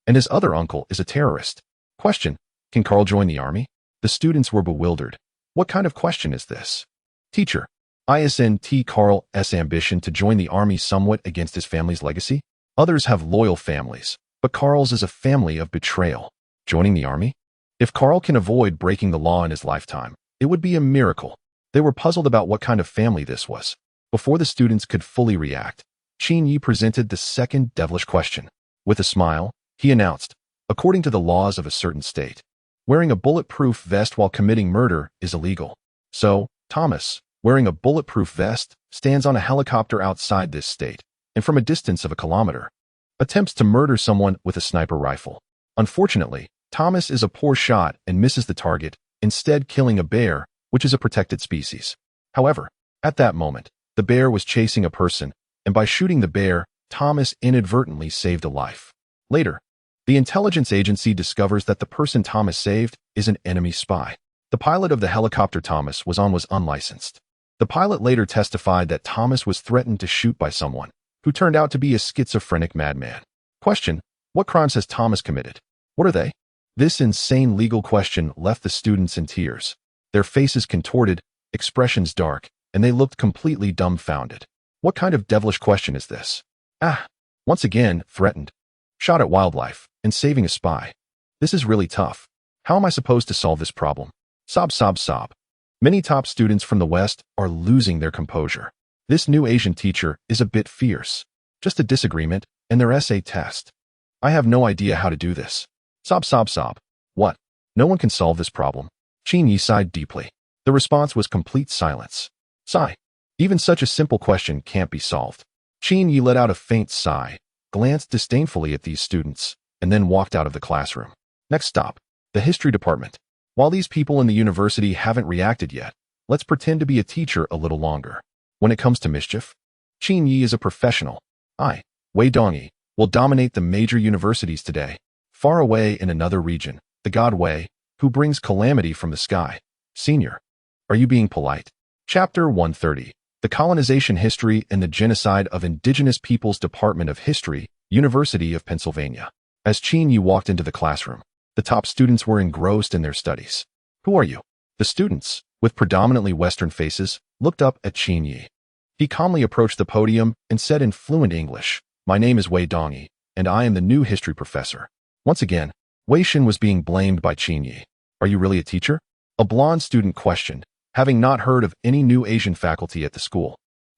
And his other uncle is a terrorist. Question: can Carl join the army? The students were bewildered. What kind of question is this? Teacher: isn't Carl's ambition to join the army somewhat against his family's legacy? Others have loyal families, but Carl's is a family of betrayal. Joining the army? If Carl can avoid breaking the law in his lifetime, it would be a miracle. They were puzzled about what kind of family this was. Before the students could fully react, Qin Yi presented the second devilish question. With a smile, he announced, according to the laws of a certain state, wearing a bulletproof vest while committing murder is illegal. So, Thomas, wearing a bulletproof vest, stands on a helicopter outside this state, and from a distance of a kilometer, attempts to murder someone with a sniper rifle. Unfortunately, Thomas is a poor shot and misses the target, instead killing a bear, which is a protected species. However, at that moment, the bear was chasing a person, and by shooting the bear, Thomas inadvertently saved a life. Later, the intelligence agency discovers that the person Thomas saved is an enemy spy. The pilot of the helicopter Thomas was on was unlicensed. The pilot later testified that Thomas was threatened to shoot by someone, who turned out to be a schizophrenic madman. Question: what crimes has Thomas committed? What are they? This insane legal question left the students in tears. Their faces contorted, expressions dark, and they looked completely dumbfounded. What kind of devilish question is this? Ah! Once again, threatened. Shot at wildlife, and saving a spy. This is really tough. How am I supposed to solve this problem? Sob, sob, sob. Many top students from the West are losing their composure. This new Asian teacher is a bit fierce. Just a disagreement, and their essay test. I have no idea how to do this. Sob, sob, sob. What? No one can solve this problem. Qin Yi sighed deeply. The response was complete silence. Sigh. Even such a simple question can't be solved. Qin Yi let out a faint sigh, glanced disdainfully at these students, and then walked out of the classroom. Next stop, the history department. While these people in the university haven't reacted yet, let's pretend to be a teacher a little longer. When it comes to mischief, Qin Yi is a professional. Wei Dongyi, will dominate the major universities today. Far away in another region, the god Wei, who brings calamity from the sky. Senior. Are you being polite? Chapter 130. The Colonization History and the Genocide of Indigenous Peoples Department of History, University of Pennsylvania. As Qin Yi walked into the classroom, the top students were engrossed in their studies. Who are you? The students, with predominantly Western faces, looked up at Qin Yi. He calmly approached the podium and said in fluent English, "My name is Wei Dongyi, and I am the new history professor." Once again, Wei Shin was being blamed by Qin Yi. Are you really a teacher? A blonde student questioned, having not heard of any new Asian faculty at the school.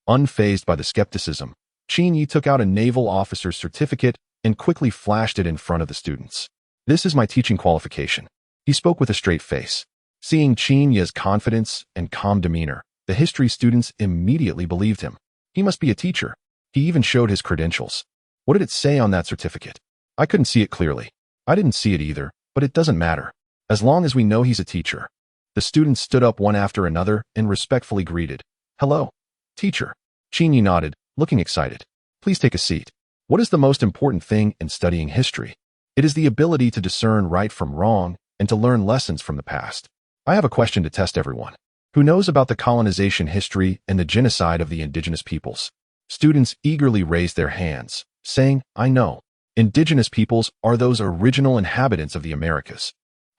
Unfazed by the skepticism, Qin Yi took out a naval officer's certificate and quickly flashed it in front of the students. This is my teaching qualification. He spoke with a straight face. Seeing Qin Yi's confidence and calm demeanor, the history students immediately believed him. He must be a teacher. He even showed his credentials. What did it say on that certificate? I couldn't see it clearly. I didn't see it either, but it doesn't matter. As long as we know he's a teacher. The students stood up one after another and respectfully greeted. Hello, teacher. Qin Yi nodded, looking excited. Please take a seat. What is the most important thing in studying history? It is the ability to discern right from wrong and to learn lessons from the past. I have a question to test everyone. Who knows about the colonization history and the genocide of the indigenous peoples? Students eagerly raised their hands, saying, I know. Indigenous peoples are those original inhabitants of the Americas.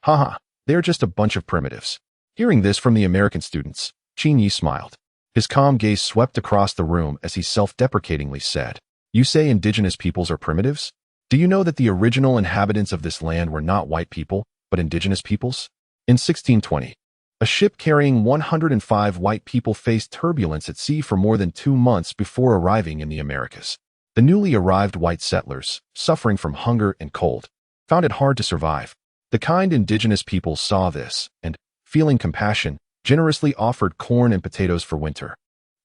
Haha, they're just a bunch of primitives. Hearing this from the American students, Qin Yi smiled. His calm gaze swept across the room as he self-deprecatingly said, You say indigenous peoples are primitives? Do you know that the original inhabitants of this land were not white people, but indigenous peoples? In 1620, a ship carrying 105 white people faced turbulence at sea for more than 2 months before arriving in the Americas. The newly arrived white settlers, suffering from hunger and cold, found it hard to survive. The kind indigenous people saw this and, feeling compassion, generously offered corn and potatoes for winter,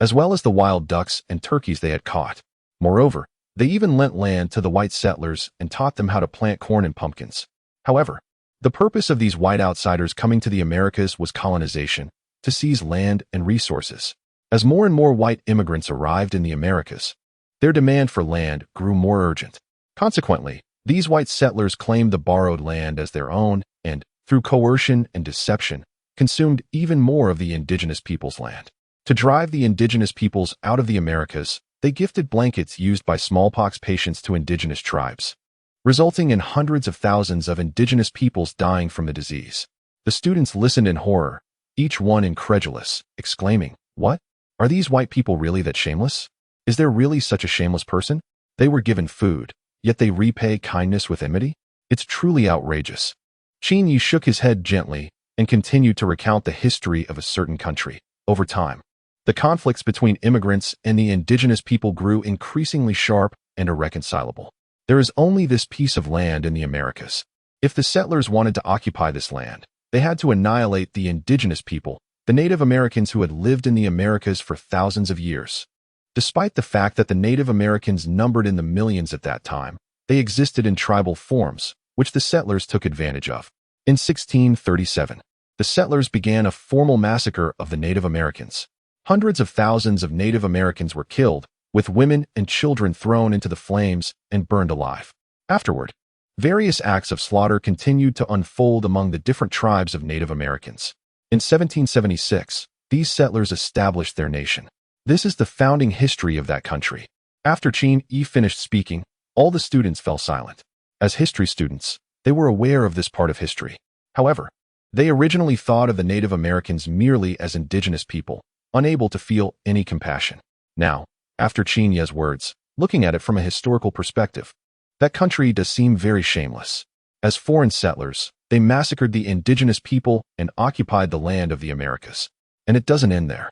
as well as the wild ducks and turkeys they had caught. Moreover, they even lent land to the white settlers and taught them how to plant corn and pumpkins. However, the purpose of these white outsiders coming to the Americas was colonization, to seize land and resources. As more and more white immigrants arrived in the Americas, their demand for land grew more urgent. Consequently, these white settlers claimed the borrowed land as their own and, through coercion and deception, consumed even more of the indigenous people's land. To drive the indigenous peoples out of the Americas, they gifted blankets used by smallpox patients to indigenous tribes, resulting in hundreds of thousands of indigenous peoples dying from the disease. The students listened in horror, each one incredulous, exclaiming, What? Are these white people really that shameless? Is there really such a shameless person? They were given food, yet they repay kindness with enmity? It's truly outrageous. Qin Yi shook his head gently and continued to recount the history of a certain country. Over time, the conflicts between immigrants and the indigenous people grew increasingly sharp and irreconcilable. There is only this piece of land in the Americas. If the settlers wanted to occupy this land, they had to annihilate the indigenous people, the Native Americans who had lived in the Americas for thousands of years. Despite the fact that the Native Americans numbered in the millions at that time, they existed in tribal forms, which the settlers took advantage of. In 1637, the settlers began a formal massacre of the Native Americans. Hundreds of thousands of Native Americans were killed, with women and children thrown into the flames and burned alive. Afterward, various acts of slaughter continued to unfold among the different tribes of Native Americans. In 1776, these settlers established their nation. This is the founding history of that country. After Qin Yi finished speaking, all the students fell silent. As history students, They were aware of this part of history. However, they originally thought of the Native Americans merely as indigenous people, unable to feel any compassion. Now, after Qin Ye's words, looking at it from a historical perspective, that country does seem very shameless. As foreign settlers, they massacred the indigenous people and occupied the land of the Americas. And it doesn't end there.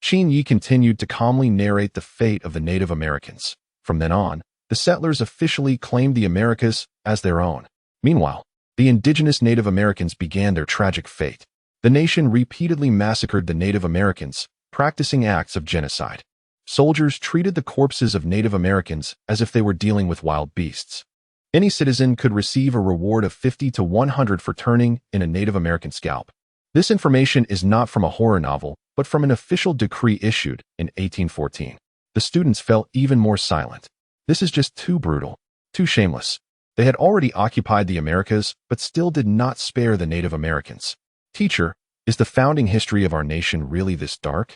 Qin Yi continued to calmly narrate the fate of the Native Americans. From then on, the settlers officially claimed the Americas as their own. Meanwhile, the indigenous Native Americans began their tragic fate. The nation repeatedly massacred the Native Americans, practicing acts of genocide. Soldiers treated the corpses of Native Americans as if they were dealing with wild beasts. Any citizen could receive a reward of 50 to 100 for turning in a Native American scalp. This information is not from a horror novel, but from an official decree issued in 1814. The students fell even more silent. This is just too brutal, too shameless. They had already occupied the Americas, but still did not spare the Native Americans. Teacher, is the founding history of our nation really this dark?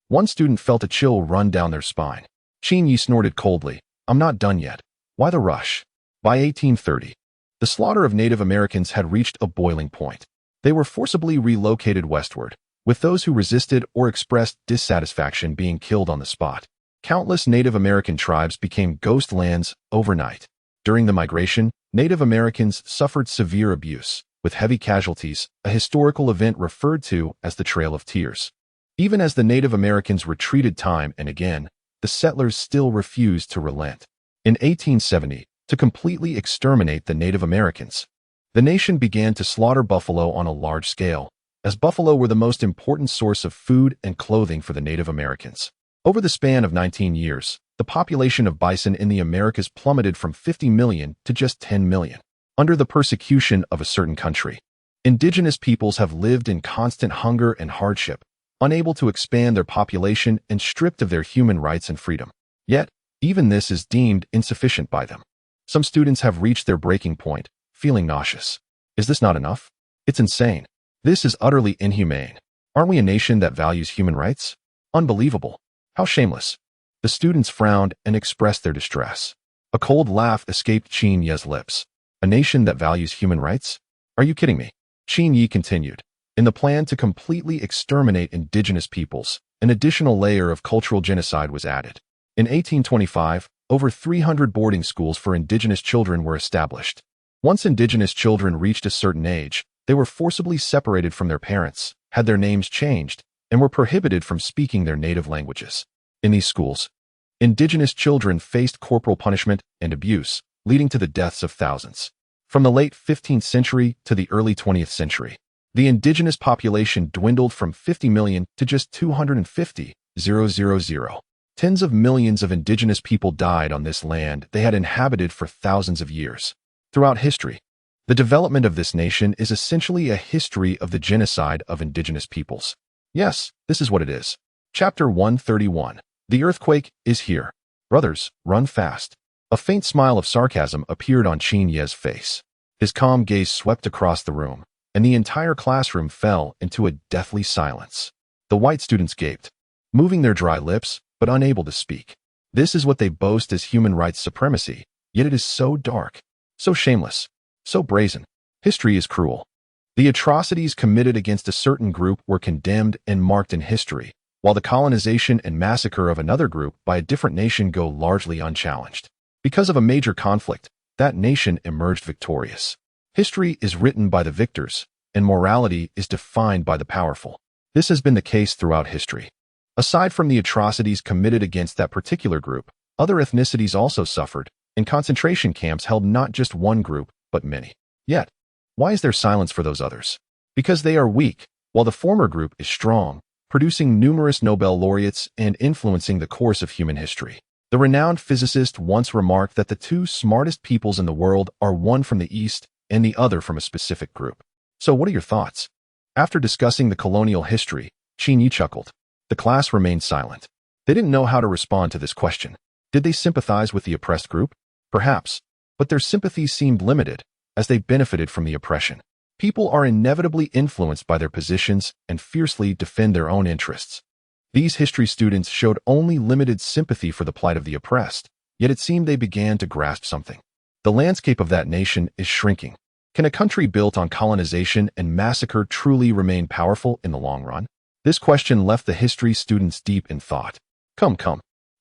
One student felt a chill run down their spine. Qin Yi snorted coldly. I'm not done yet. Why the rush? By 1830, the slaughter of Native Americans had reached a boiling point. They were forcibly relocated westward, with those who resisted or expressed dissatisfaction being killed on the spot. Countless Native American tribes became ghost lands overnight. During the migration, Native Americans suffered severe abuse, with heavy casualties, a historical event referred to as the Trail of Tears. Even as the Native Americans retreated time and again, the settlers still refused to relent. In 1870, to completely exterminate the Native Americans, the nation began to slaughter buffalo on a large scale, as buffalo were the most important source of food and clothing for the Native Americans. Over the span of 19 years, the population of bison in the Americas plummeted from 50 million to just 10 million. Under the persecution of a certain country, indigenous peoples have lived in constant hunger and hardship, unable to expand their population and stripped of their human rights and freedom. Yet, even this is deemed insufficient by them. Some students have reached their breaking point, feeling nauseous. Is this not enough? It's insane. This is utterly inhumane. Aren't we a nation that values human rights? Unbelievable. How shameless. The students frowned and expressed their distress. A cold laugh escaped Qin Ye's lips. A nation that values human rights? Are you kidding me? Qin Yi continued. In the plan to completely exterminate indigenous peoples, an additional layer of cultural genocide was added. In 1825, over 300 boarding schools for indigenous children were established. Once indigenous children reached a certain age, they were forcibly separated from their parents, had their names changed, and were prohibited from speaking their native languages. In these schools, indigenous children faced corporal punishment and abuse, leading to the deaths of thousands. From the late 15th century to the early 20th century, the indigenous population dwindled from 50 million to just 250,000. Tens of millions of indigenous people died on this land they had inhabited for thousands of years. Throughout history, the development of this nation is essentially a history of the genocide of indigenous peoples. Yes, this is what it is. Chapter 131. The earthquake is here. Brothers, run fast. A faint smile of sarcasm appeared on Qin Ye's face. His calm gaze swept across the room, and the entire classroom fell into a deathly silence. The white students gaped, moving their dry lips, but unable to speak. This is what they boast as human rights supremacy, yet it is so dark, so shameless, so brazen. History is cruel. The atrocities committed against a certain group were condemned and marked in history, while the colonization and massacre of another group by a different nation go largely unchallenged. Because of a major conflict, that nation emerged victorious. History is written by the victors, and morality is defined by the powerful. This has been the case throughout history. Aside from the atrocities committed against that particular group, other ethnicities also suffered, and concentration camps held not just one group, but many. Yet, why is there silence for those others? Because they are weak, while the former group is strong, producing numerous Nobel laureates and influencing the course of human history. The renowned physicist once remarked that the two smartest peoples in the world are one from the East and the other from a specific group. So what are your thoughts? After discussing the colonial history, Qin Yi chuckled. The class remained silent. They didn't know how to respond to this question. Did they sympathize with the oppressed group? Perhaps, but their sympathies seemed limited, as they benefited from the oppression. People are inevitably influenced by their positions and fiercely defend their own interests. These history students showed only limited sympathy for the plight of the oppressed, yet it seemed they began to grasp something. The landscape of that nation is shrinking. Can a country built on colonization and massacre truly remain powerful in the long run? This question left the history students deep in thought. Come.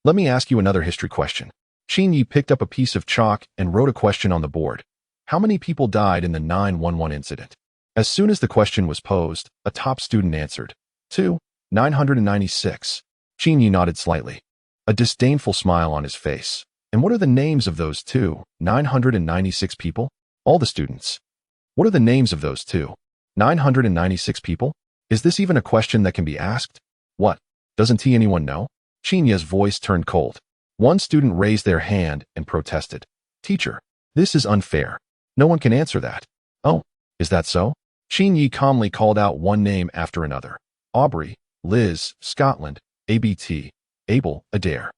Let me ask you another history question. Qin Yi picked up a piece of chalk and wrote a question on the board. How many people died in the 9/11 incident? As soon as the question was posed, a top student answered. 996. Qin Yi nodded slightly, a disdainful smile on his face. And what are the names of those 996 people? All the students. What are the names of those 996 people? Is this even a question that can be asked? What? Doesn't anyone know? Qin Yi's voice turned cold. One student raised their hand and protested. Teacher, this is unfair. No one can answer that. Oh, is that so? Qin Yi calmly called out one name after another. Aubrey, Liz, Scotland, ABT, Abel, Adair.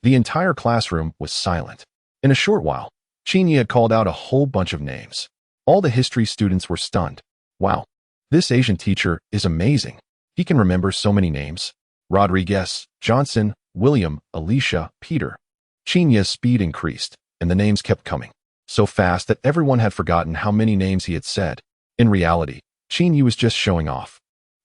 The entire classroom was silent. In a short while, Qin Yi had called out a whole bunch of names. All the history students were stunned. Wow, this Asian teacher is amazing. He can remember so many names. Rodriguez, Johnson, William, Alicia, Peter. Qin Yi's speed increased, and the names kept coming. So fast that everyone had forgotten how many names he had said. In reality, Qin Yi was just showing off.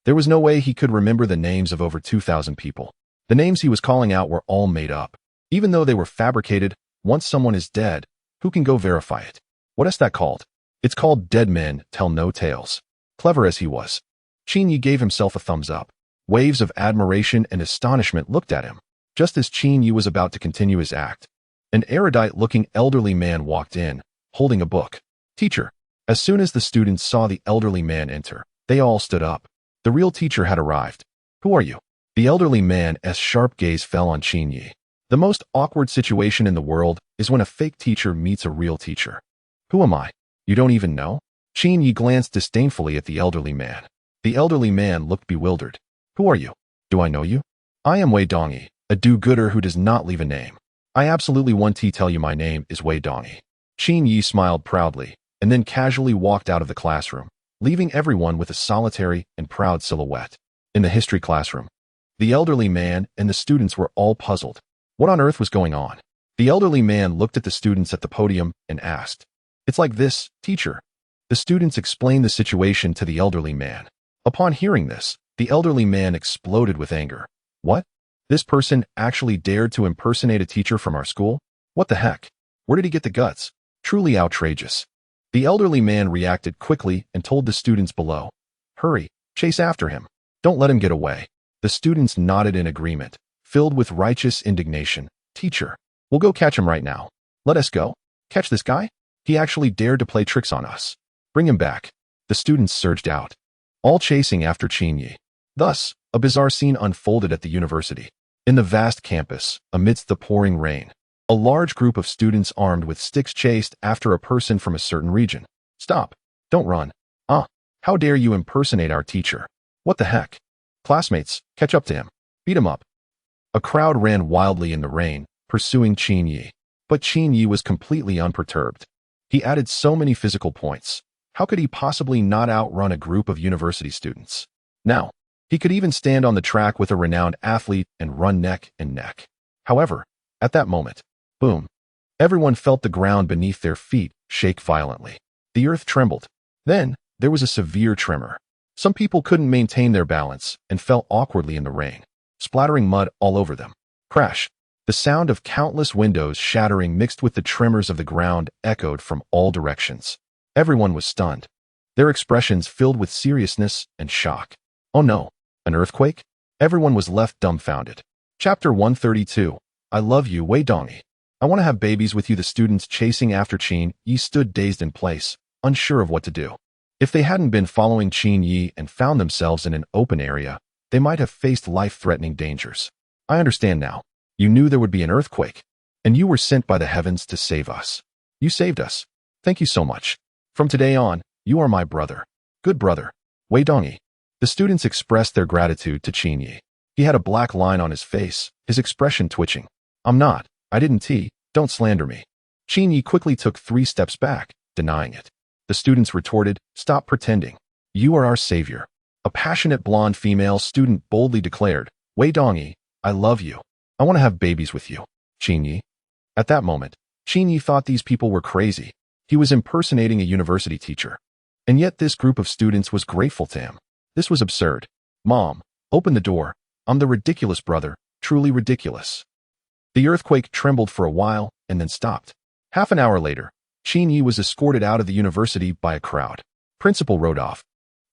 There was no way he could remember the names of over 2,000 people. The names he was calling out were all made up. Even though they were fabricated, once someone is dead, who can go verify it? What is that called? It's called dead men tell no tales. Clever as he was, Qin Yi gave himself a thumbs up. Waves of admiration and astonishment looked at him. Just as Qin Yi was about to continue his act, an erudite-looking elderly man walked in, holding a book. Teacher. As soon as the students saw the elderly man enter, they all stood up. The real teacher had arrived. Who are you? The elderly man's sharp gaze fell on Qin Yi. The most awkward situation in the world is when a fake teacher meets a real teacher. Who am I? You don't even know? Qin Yi glanced disdainfully at the elderly man. The elderly man looked bewildered. Who are you? Do I know you? I am Wei Dongyi, a do-gooder who does not leave a name. I absolutely want to tell you my name is Wei Dongyi. Qin Yi smiled proudly, and then casually walked out of the classroom, leaving everyone with a solitary and proud silhouette. In the history classroom, the elderly man and the students were all puzzled. What on earth was going on? The elderly man looked at the students at the podium and asked, It's like this, teacher. The students explained the situation to the elderly man. Upon hearing this, the elderly man exploded with anger. What? This person actually dared to impersonate a teacher from our school? What the heck? Where did he get the guts? Truly outrageous. The elderly man reacted quickly and told the students below, Hurry, chase after him. Don't let him get away. The students nodded in agreement, filled with righteous indignation. Teacher, we'll go catch him right now. Let us go. Catch this guy? He actually dared to play tricks on us. Bring him back. The students surged out, all chasing after Qin Yi. Thus, a bizarre scene unfolded at the university. In the vast campus, amidst the pouring rain, a large group of students armed with sticks chased after a person from a certain region. Stop. Don't run. How dare you impersonate our teacher? What the heck? Classmates, catch up to him. Beat him up. A crowd ran wildly in the rain, pursuing Qin Yi. But Qin Yi was completely unperturbed. He added so many physical points. How could he possibly not outrun a group of university students? Now, he could even stand on the track with a renowned athlete and run neck and neck. However, at that moment, boom, everyone felt the ground beneath their feet shake violently. The earth trembled. Then, there was a severe tremor. Some people couldn't maintain their balance and fell awkwardly in the rain, splattering mud all over them. Crash! The sound of countless windows shattering mixed with the tremors of the ground echoed from all directions. Everyone was stunned, their expressions filled with seriousness and shock. Oh no, an earthquake? Everyone was left dumbfounded. Chapter 132. I love you, Wei Dongyi. I want to have babies with you. The students chasing after Qin Yi stood dazed in place, unsure of what to do. If they hadn't been following Qin Yi and found themselves in an open area, they might have faced life-threatening dangers. I understand now. You knew there would be an earthquake, and you were sent by the heavens to save us. You saved us. Thank you so much. From today on, you are my brother. Good brother. Wei Dongyi. The students expressed their gratitude to Qin Yi. He had a black line on his face, his expression twitching. I didn't. Don't slander me. Qin Yi quickly took 3 steps back, denying it. The students retorted, Stop pretending. You are our savior. A passionate blonde female student boldly declared, Wei Dongyi, I love you. I want to have babies with you, Qin Yi. At that moment, Qin Yi thought these people were crazy. He was impersonating a university teacher. And yet this group of students was grateful to him. This was absurd. Mom, open the door. I'm the ridiculous brother, truly ridiculous. The earthquake trembled for a while and then stopped. Half an hour later, Qin Yi was escorted out of the university by a crowd. Principal rode off.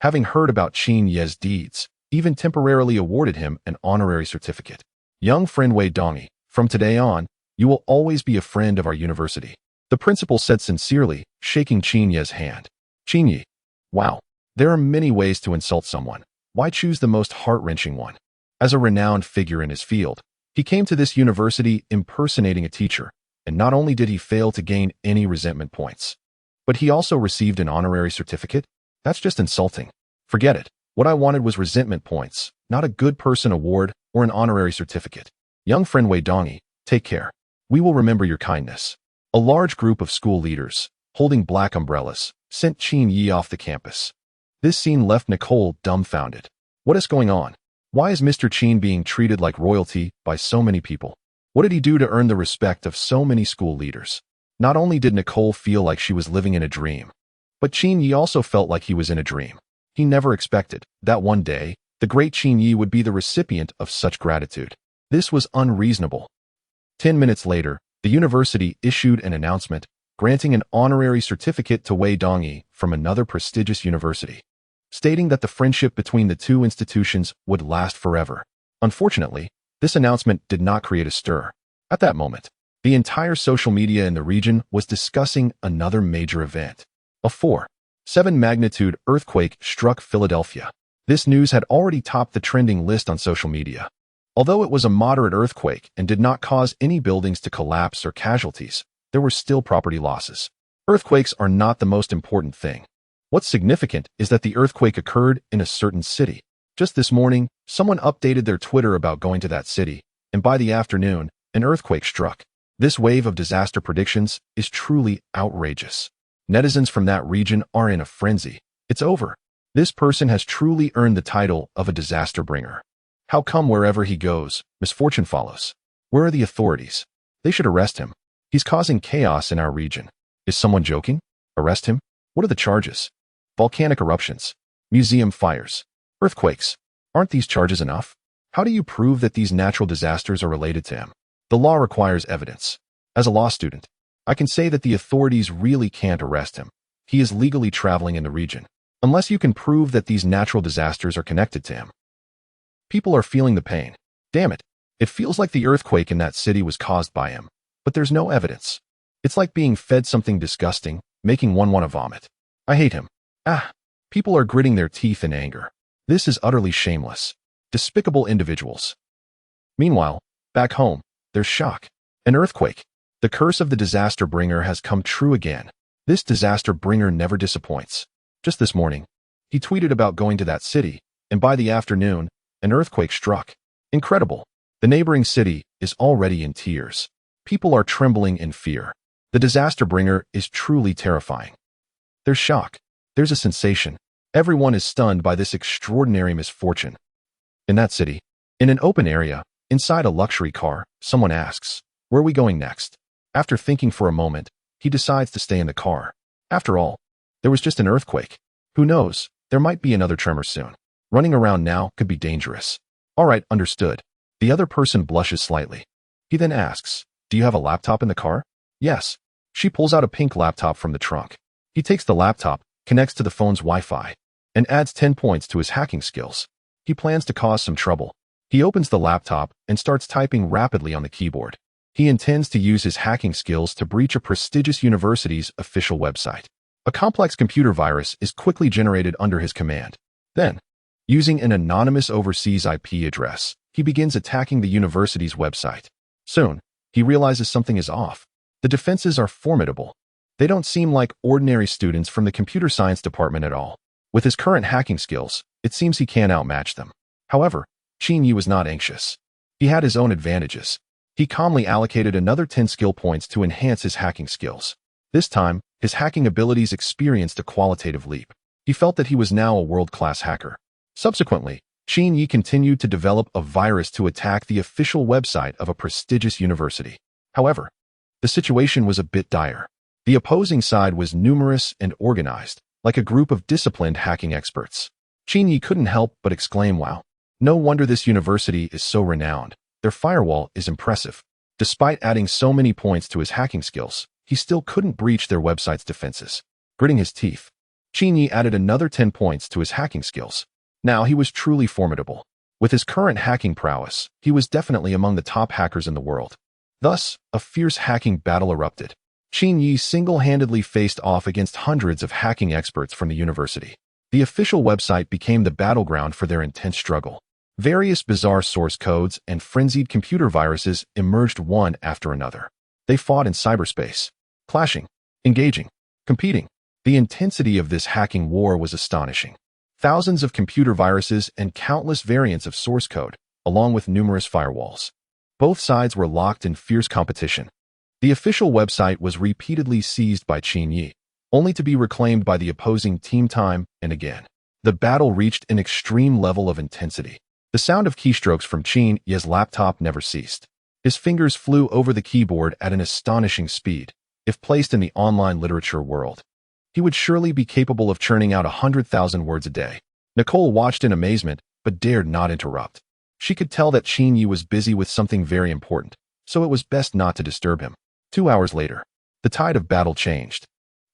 Having heard about Qin Yi's deeds, even temporarily awarded him an honorary certificate. Young friend Wei Dongyi, from today on, you will always be a friend of our university. The principal said sincerely, shaking Qin Yi's hand. Qin Yi, wow, there are many ways to insult someone. Why choose the most heart-wrenching one? As a renowned figure in his field, he came to this university impersonating a teacher, and not only did he fail to gain any resentment points, but he also received an honorary certificate? That's just insulting. Forget it. What I wanted was resentment points, not a good person award or an honorary certificate. Young friend Wei Dongyi, take care. We will remember your kindness. A large group of school leaders, holding black umbrellas, sent Qin Yi off the campus. This scene left Nicole dumbfounded. What is going on? Why is Mr. Qin being treated like royalty by so many people? What did he do to earn the respect of so many school leaders? Not only did Nicole feel like she was living in a dream, but Qin Yi also felt like he was in a dream. He never expected that one day, the great Qin Yi would be the recipient of such gratitude. This was unreasonable. 10 minutes later, the university issued an announcement granting an honorary certificate to Wei Dongyi from another prestigious university, stating that the friendship between the two institutions would last forever. Unfortunately, this announcement did not create a stir. At that moment, the entire social media in the region was discussing another major event. A 4.7 magnitude earthquake struck Philadelphia. This news had already topped the trending list on social media. Although it was a moderate earthquake and did not cause any buildings to collapse or casualties, there were still property losses. Earthquakes are not the most important thing. What's significant is that the earthquake occurred in a certain city. Just this morning, someone updated their Twitter about going to that city, and by the afternoon, an earthquake struck. This wave of disaster predictions is truly outrageous. Netizens from that region are in a frenzy. It's over. This person has truly earned the title of a disaster bringer. How come wherever he goes, misfortune follows? Where are the authorities? They should arrest him. He's causing chaos in our region. Is someone joking? Arrest him? What are the charges? Volcanic eruptions, museum fires, earthquakes. Aren't these charges enough? How do you prove that these natural disasters are related to him? The law requires evidence. As a law student, I can say that the authorities really can't arrest him. He is legally traveling in the region, unless you can prove that these natural disasters are connected to him. People are feeling the pain. Damn it. It feels like the earthquake in that city was caused by him, but there's no evidence. It's like being fed something disgusting, making one want to vomit. I hate him. People are gritting their teeth in anger. This is utterly shameless. Despicable individuals. Meanwhile, back home, there's shock. An earthquake. The curse of the disaster bringer has come true again. This disaster bringer never disappoints. Just this morning, he tweeted about going to that city, and by the afternoon, an earthquake struck. Incredible. The neighboring city is already in tears. People are trembling in fear. The disaster bringer is truly terrifying. There's shock. There's a sensation. Everyone is stunned by this extraordinary misfortune. In that city, in an open area, inside a luxury car, someone asks, "Where are we going next?" After thinking for a moment, he decides to stay in the car. After all, there was just an earthquake. Who knows, there might be another tremor soon. Running around now could be dangerous. All right, understood. The other person blushes slightly. He then asks, "Do you have a laptop in the car?" "Yes." She pulls out a pink laptop from the trunk. He takes the laptop, connects to the phone's Wi-Fi, and adds 10 points to his hacking skills. He plans to cause some trouble. He opens the laptop and starts typing rapidly on the keyboard. He intends to use his hacking skills to breach a prestigious university's official website. A complex computer virus is quickly generated under his command. Then, using an anonymous overseas IP address, he begins attacking the university's website. Soon, he realizes something is off. The defenses are formidable. They don't seem like ordinary students from the computer science department at all. With his current hacking skills, it seems he can't outmatch them. However, Qin Yi was not anxious. He had his own advantages. He calmly allocated another 10 skill points to enhance his hacking skills. This time, his hacking abilities experienced a qualitative leap. He felt that he was now a world-class hacker. Subsequently, Qin Yi continued to develop a virus to attack the official website of a prestigious university. However, the situation was a bit dire. The opposing side was numerous and organized, like a group of disciplined hacking experts. Qin Yi couldn't help but exclaim, "Wow. No wonder this university is so renowned. Their firewall is impressive." Despite adding so many points to his hacking skills, he still couldn't breach their website's defenses. Gritting his teeth, Qin Yi added another 10 points to his hacking skills. Now he was truly formidable. With his current hacking prowess, he was definitely among the top hackers in the world. Thus, a fierce hacking battle erupted. Qin Yi single-handedly faced off against hundreds of hacking experts from the university. The official website became the battleground for their intense struggle. Various bizarre source codes and frenzied computer viruses emerged one after another. They fought in cyberspace, clashing, engaging, competing. The intensity of this hacking war was astonishing. Thousands of computer viruses and countless variants of source code, along with numerous firewalls. Both sides were locked in fierce competition. The official website was repeatedly seized by Qin Yi, only to be reclaimed by the opposing team time and again. The battle reached an extreme level of intensity. The sound of keystrokes from Qin Yi's laptop never ceased. His fingers flew over the keyboard at an astonishing speed. If placed in the online literature world, he would surely be capable of churning out 100,000 words a day. Nicole watched in amazement, but dared not interrupt. She could tell that Qin Yi was busy with something very important, so it was best not to disturb him. 2 hours later, the tide of battle changed.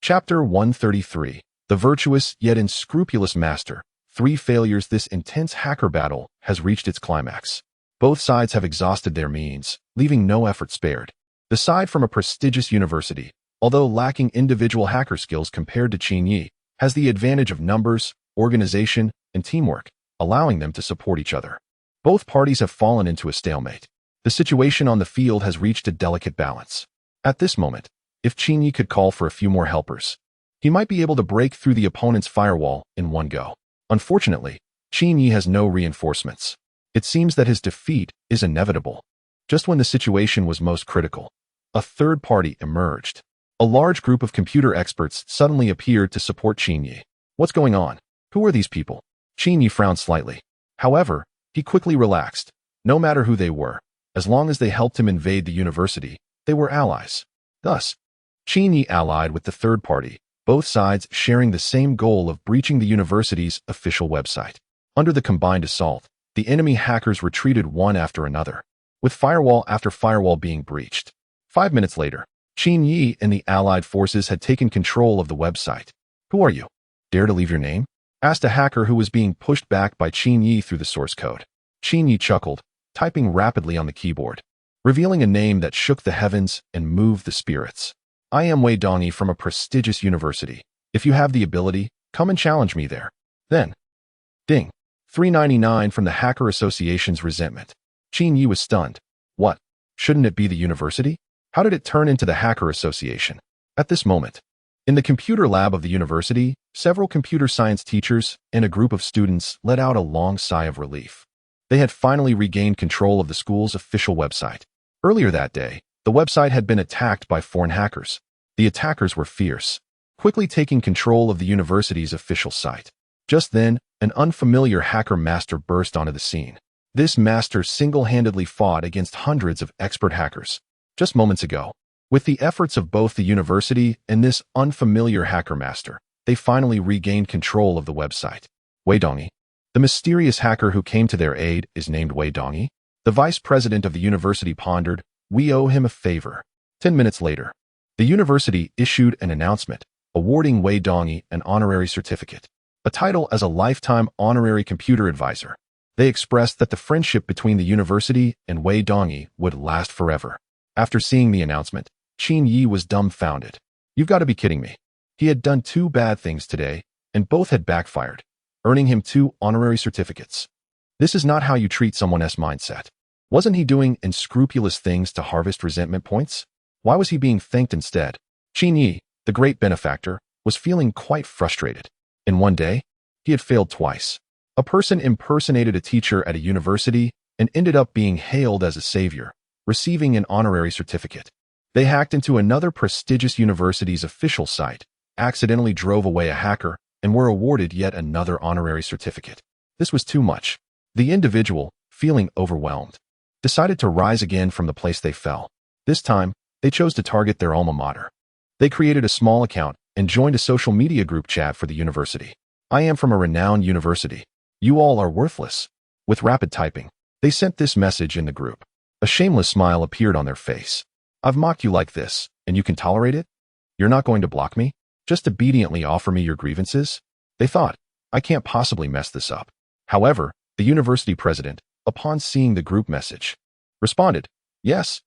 Chapter 133. The Virtuous Yet Unscrupulous Master. 3 failures. This intense hacker battle has reached its climax. Both sides have exhausted their means, leaving no effort spared. The side from a prestigious university, although lacking individual hacker skills compared to Qin Yi, has the advantage of numbers, organization, and teamwork, allowing them to support each other. Both parties have fallen into a stalemate. The situation on the field has reached a delicate balance. At this moment, if Qin Yi could call for a few more helpers, he might be able to break through the opponent's firewall in one go. Unfortunately, Qin Yi has no reinforcements. It seems that his defeat is inevitable. Just when the situation was most critical, a third party emerged. A large group of computer experts suddenly appeared to support Qin Yi. What's going on? Who are these people? Qin Yi frowned slightly. However, he quickly relaxed. No matter who they were, as long as they helped him invade the university, they were allies. Thus, Qin Yi allied with the third party, both sides sharing the same goal of breaching the university's official website. Under the combined assault, the enemy hackers retreated one after another, with firewall after firewall being breached. 5 minutes later, Qin Yi and the allied forces had taken control of the website. "Who are you? Dare to leave your name?" asked a hacker who was being pushed back by Qin Yi through the source code. Qin Yi chuckled, typing rapidly on the keyboard, revealing a name that shook the heavens and moved the spirits. "I am Wei Dongyi from a prestigious university. If you have the ability, come and challenge me there." Then, ding, 399 from the Hacker Association's resentment. Qin Yi was stunned. What? Shouldn't it be the university? How did it turn into the Hacker Association? At this moment, in the computer lab of the university, several computer science teachers and a group of students let out a long sigh of relief. They had finally regained control of the school's official website. Earlier that day, the website had been attacked by foreign hackers. The attackers were fierce, quickly taking control of the university's official site. Just then, an unfamiliar hacker master burst onto the scene. This master single-handedly fought against hundreds of expert hackers. Just moments ago, with the efforts of both the university and this unfamiliar hacker master, they finally regained control of the website. Wei Dongyi. The mysterious hacker who came to their aid is named Wei Dongyi. The vice president of the university pondered. We owe him a favor. 10 minutes later, the university issued an announcement awarding Wei Dongyi an honorary certificate, a title as a lifetime honorary computer advisor. They expressed that the friendship between the university and Wei Dongyi would last forever. After seeing the announcement, Qin Yi was dumbfounded. You've got to be kidding me. He had done 2 bad things today, and both had backfired, earning him 2 honorary certificates. This is not how you treat someone's mindset. Wasn't he doing unscrupulous things to harvest resentment points? Why was he being thanked instead? Qin Yi, the great benefactor, was feeling quite frustrated. In one day, he had failed twice. A person impersonated a teacher at a university and ended up being hailed as a savior, receiving an honorary certificate. They hacked into another prestigious university's official site, accidentally drove away a hacker, and were awarded yet another honorary certificate. This was too much. The individual, feeling overwhelmed, decided to rise again from the place they fell. This time, they chose to target their alma mater. They created a small account and joined a social media group chat for the university. I am from a renowned university. You all are worthless. With rapid typing, they sent this message in the group. A shameless smile appeared on their face. I've mocked you like this, and you can tolerate it? You're not going to block me? Just obediently offer me your grievances? They thought, I can't possibly mess this up. However, the university president, upon seeing the group message, responded, yes,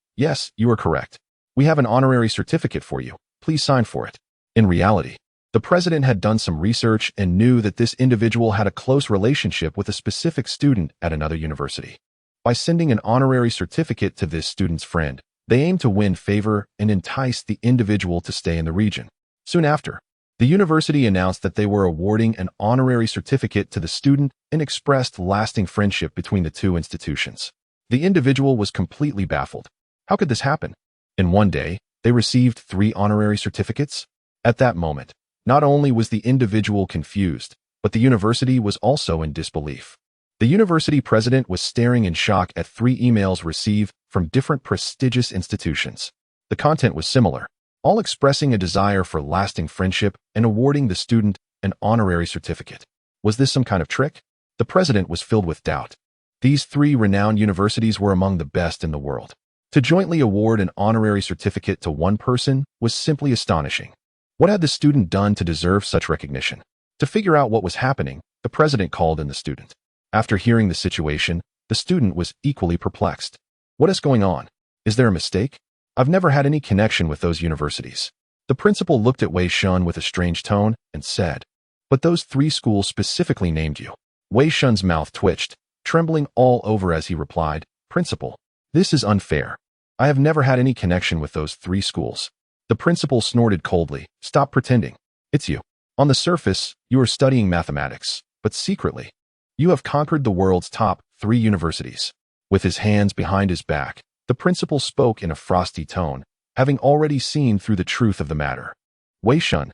you are correct. We have an honorary certificate for you. Please sign for it. In reality, the president had done some research and knew that this individual had a close relationship with a specific student at another university. By sending an honorary certificate to this student's friend, they aimed to win favor and entice the individual to stay in the region. Soon after, the university announced that they were awarding an honorary certificate to the student and expressed lasting friendship between the two institutions. The individual was completely baffled. How could this happen? In one day, they received 3 honorary certificates? At that moment, not only was the individual confused, but the university was also in disbelief. The university president was staring in shock at 3 emails received from different prestigious institutions. The content was similar, all expressing a desire for lasting friendship and awarding the student an honorary certificate. Was this some kind of trick? The president was filled with doubt. These 3 renowned universities were among the best in the world. To jointly award an honorary certificate to one person was simply astonishing. What had the student done to deserve such recognition? To figure out what was happening, the president called in the student. After hearing the situation, the student was equally perplexed. What is going on? Is there a mistake? I've never had any connection with those universities. The principal looked at Wei Shun with a strange tone and said, but those 3 schools specifically named you. Wei Shun's mouth twitched, trembling all over as he replied, Principal, this is unfair. I have never had any connection with those 3 schools. The principal snorted coldly, stop pretending. It's you. On the surface, you are studying mathematics, but secretly, you have conquered the world's top 3 universities. With his hands behind his back, the principal spoke in a frosty tone, having already seen through the truth of the matter. Wei Shun.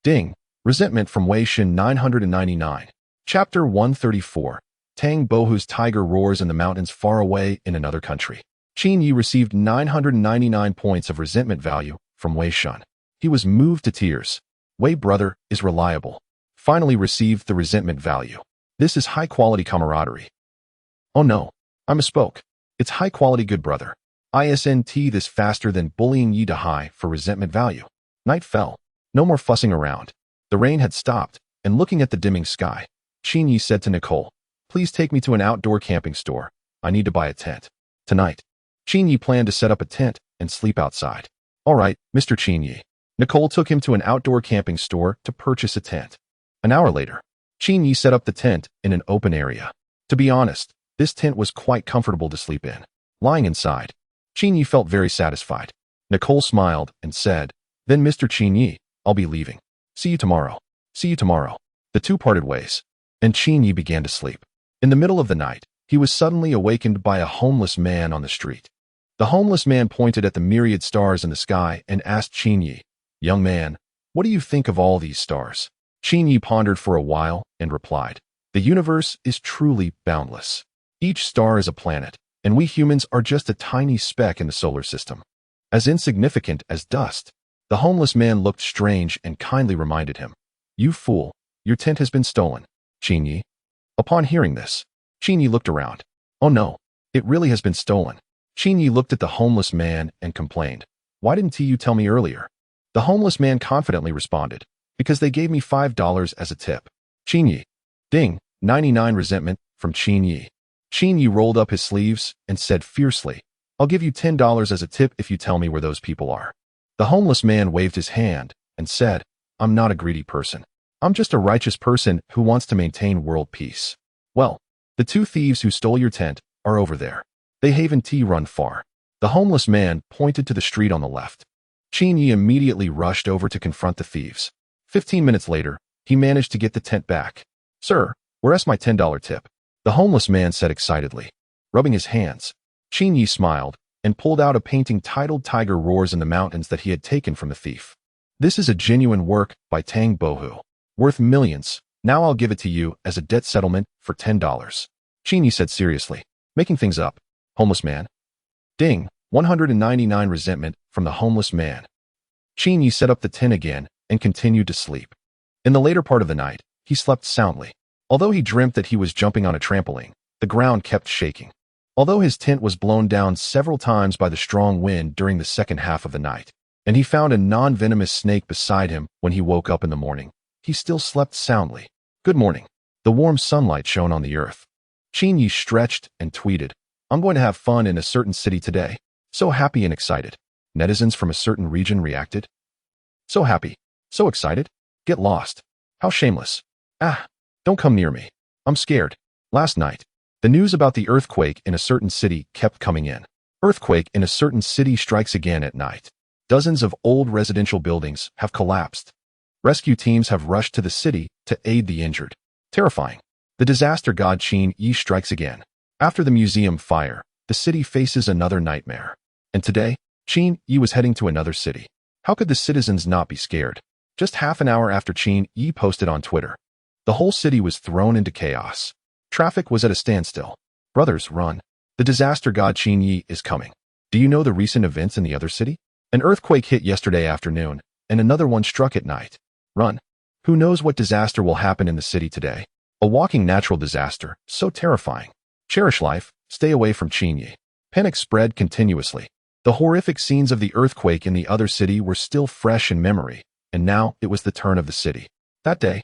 Ding. Resentment from Wei Shun 999. Chapter 134. Tang Bohu's tiger roars in the mountains far away in another country. Qin Yi received 999 points of resentment value from Wei Shun. He was moved to tears. Wei brother is reliable. Finally received the resentment value. This is high-quality camaraderie. Oh no, I misspoke. It's high-quality good brother. ISNT this faster than bullying Yi to high for resentment value. Night fell. No more fussing around. The rain had stopped, and looking at the dimming sky, Qin Yi said to Nicole, please take me to an outdoor camping store. I need to buy a tent. Tonight. Qin Yi planned to set up a tent and sleep outside. All right, Mr. Qin Yi. Nicole took him to an outdoor camping store to purchase a tent. An hour later, Qin Yi set up the tent in an open area. To be honest, this tent was quite comfortable to sleep in. Lying inside, Qin Yi felt very satisfied. Nicole smiled and said, then Mr. Qin Yi, I'll be leaving. See you tomorrow. See you tomorrow. The two parted ways, and Qin Yi began to sleep. In the middle of the night, he was suddenly awakened by a homeless man on the street. The homeless man pointed at the myriad stars in the sky and asked Qin Yi, young man, what do you think of all these stars? Qin Yi pondered for a while and replied, the universe is truly boundless. Each star is a planet, and we humans are just a tiny speck in the solar system. As insignificant as dust. The homeless man looked strange and kindly reminded him, you fool, your tent has been stolen, Qin Yi. Upon hearing this, Qin Yi looked around. Oh no, it really has been stolen. Qin Yi looked at the homeless man and complained, why didn't you tell me earlier? The homeless man confidently responded, because they gave me $5 as a tip. Qin Yi. Ding. 99 resentment from Qin Yi. Qin Yi rolled up his sleeves and said fiercely, I'll give you $10 as a tip if you tell me where those people are. The homeless man waved his hand and said, I'm not a greedy person. I'm just a righteous person who wants to maintain world peace. Well, the 2 thieves who stole your tent are over there. They haven't run far. The homeless man pointed to the street on the left. Qin Yi immediately rushed over to confront the thieves. 15 minutes later, he managed to get the tent back. Sir, where's my $10 tip? The homeless man said excitedly. Rubbing his hands, Qin Yi smiled and pulled out a painting titled Tiger Roars in the Mountains that he had taken from the thief. This is a genuine work by Tang Bohu, worth millions. Now I'll give it to you as a debt settlement for $10. Qin Yi said seriously, making things up. Homeless man. Ding. 199 resentment from the homeless man. Qin Yi set up the tin again and continued to sleep. In the later part of the night, he slept soundly. Although he dreamt that he was jumping on a trampoline, the ground kept shaking. Although his tent was blown down several times by the strong wind during the second half of the night, and he found a non-venomous snake beside him when he woke up in the morning, he still slept soundly. Good morning. The warm sunlight shone on the earth. Qin Yi stretched and tweeted, "I'm going to have fun in a certain city today." So happy and excited. Netizens from a certain region reacted. So happy. So excited. Get lost. How shameless. Ah, don't come near me. I'm scared. Last night, the news about the earthquake in a certain city kept coming in. Earthquake in a certain city strikes again at night. Dozens of old residential buildings have collapsed. Rescue teams have rushed to the city to aid the injured. Terrifying. The disaster god Qin Yi strikes again. After the museum fire, the city faces another nightmare. And today, Qin Yi was heading to another city. How could the citizens not be scared? Just half an hour after Qin Yi posted on Twitter, the whole city was thrown into chaos. Traffic was at a standstill. Brothers, run. The disaster god Qin Yi is coming. Do you know the recent events in the other city? An earthquake hit yesterday afternoon, and another one struck at night. Run. Who knows what disaster will happen in the city today? A walking natural disaster, so terrifying. Cherish life, stay away from Qin Yi. Panic spread continuously. The horrific scenes of the earthquake in the other city were still fresh in memory, and now it was the turn of the city. That day,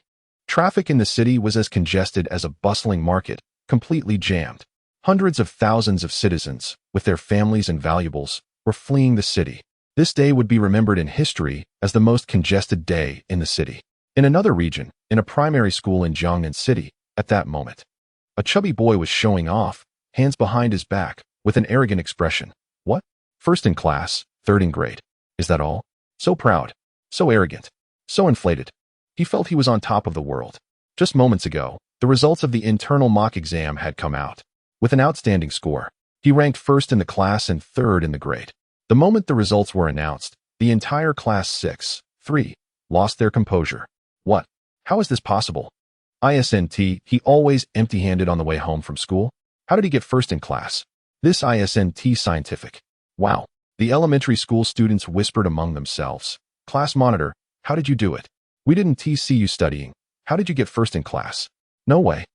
traffic in the city was as congested as a bustling market, completely jammed. Hundreds of thousands of citizens, with their families and valuables, were fleeing the city. This day would be remembered in history as the most congested day in the city. In another region, in a primary school in Jiangnan City, at that moment, a chubby boy was showing off, hands behind his back, with an arrogant expression. What? First in class, third in grade. Is that all? So proud. So arrogant. So inflated. He felt he was on top of the world. Just moments ago, the results of the internal mock exam had come out. With an outstanding score, he ranked first in the class and third in the grade. The moment the results were announced, the entire class 6-3 lost their composure. What? How is this possible? ISNT, he always empty-handed on the way home from school? How did he get first in class? This ISNT scientific. Wow. The elementary school students whispered among themselves. Class monitor, how did you do it? We didn't see you studying. How did you get first in class? No way.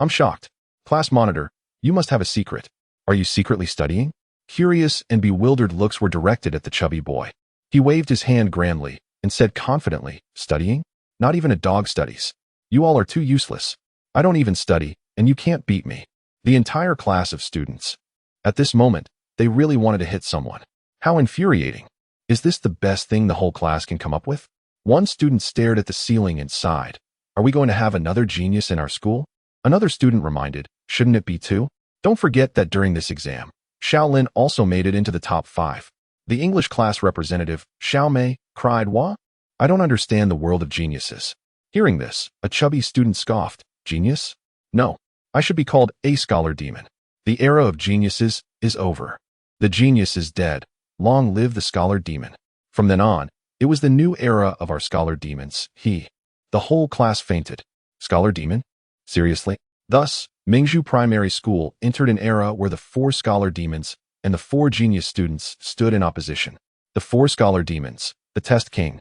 I'm shocked. Class monitor, you must have a secret. Are you secretly studying? Curious and bewildered looks were directed at the chubby boy. He waved his hand grandly and said confidently, studying? Not even a dog studies. You all are too useless. I don't even study, and you can't beat me. The entire class of students. At this moment, they really wanted to hit someone. How infuriating. Is this the best thing the whole class can come up with? One student stared at the ceiling and sighed. Are we going to have another genius in our school? Another student reminded, shouldn't it be two? Don't forget that during this exam, Xiao Lin also made it into the top 5. The English class representative, Xiao Mei, cried, "Wah? I don't understand the world of geniuses." Hearing this, a chubby student scoffed, "Genius? No, I should be called a scholar demon. The era of geniuses is over. The genius is dead. Long live the scholar demon." From then on, it was the new era of our scholar demons. The whole class fainted. Scholar demon? Seriously? Thus, Mingzhu Primary School entered an era where the 4 scholar demons and the 4 genius students stood in opposition. The 4 scholar demons, the test king,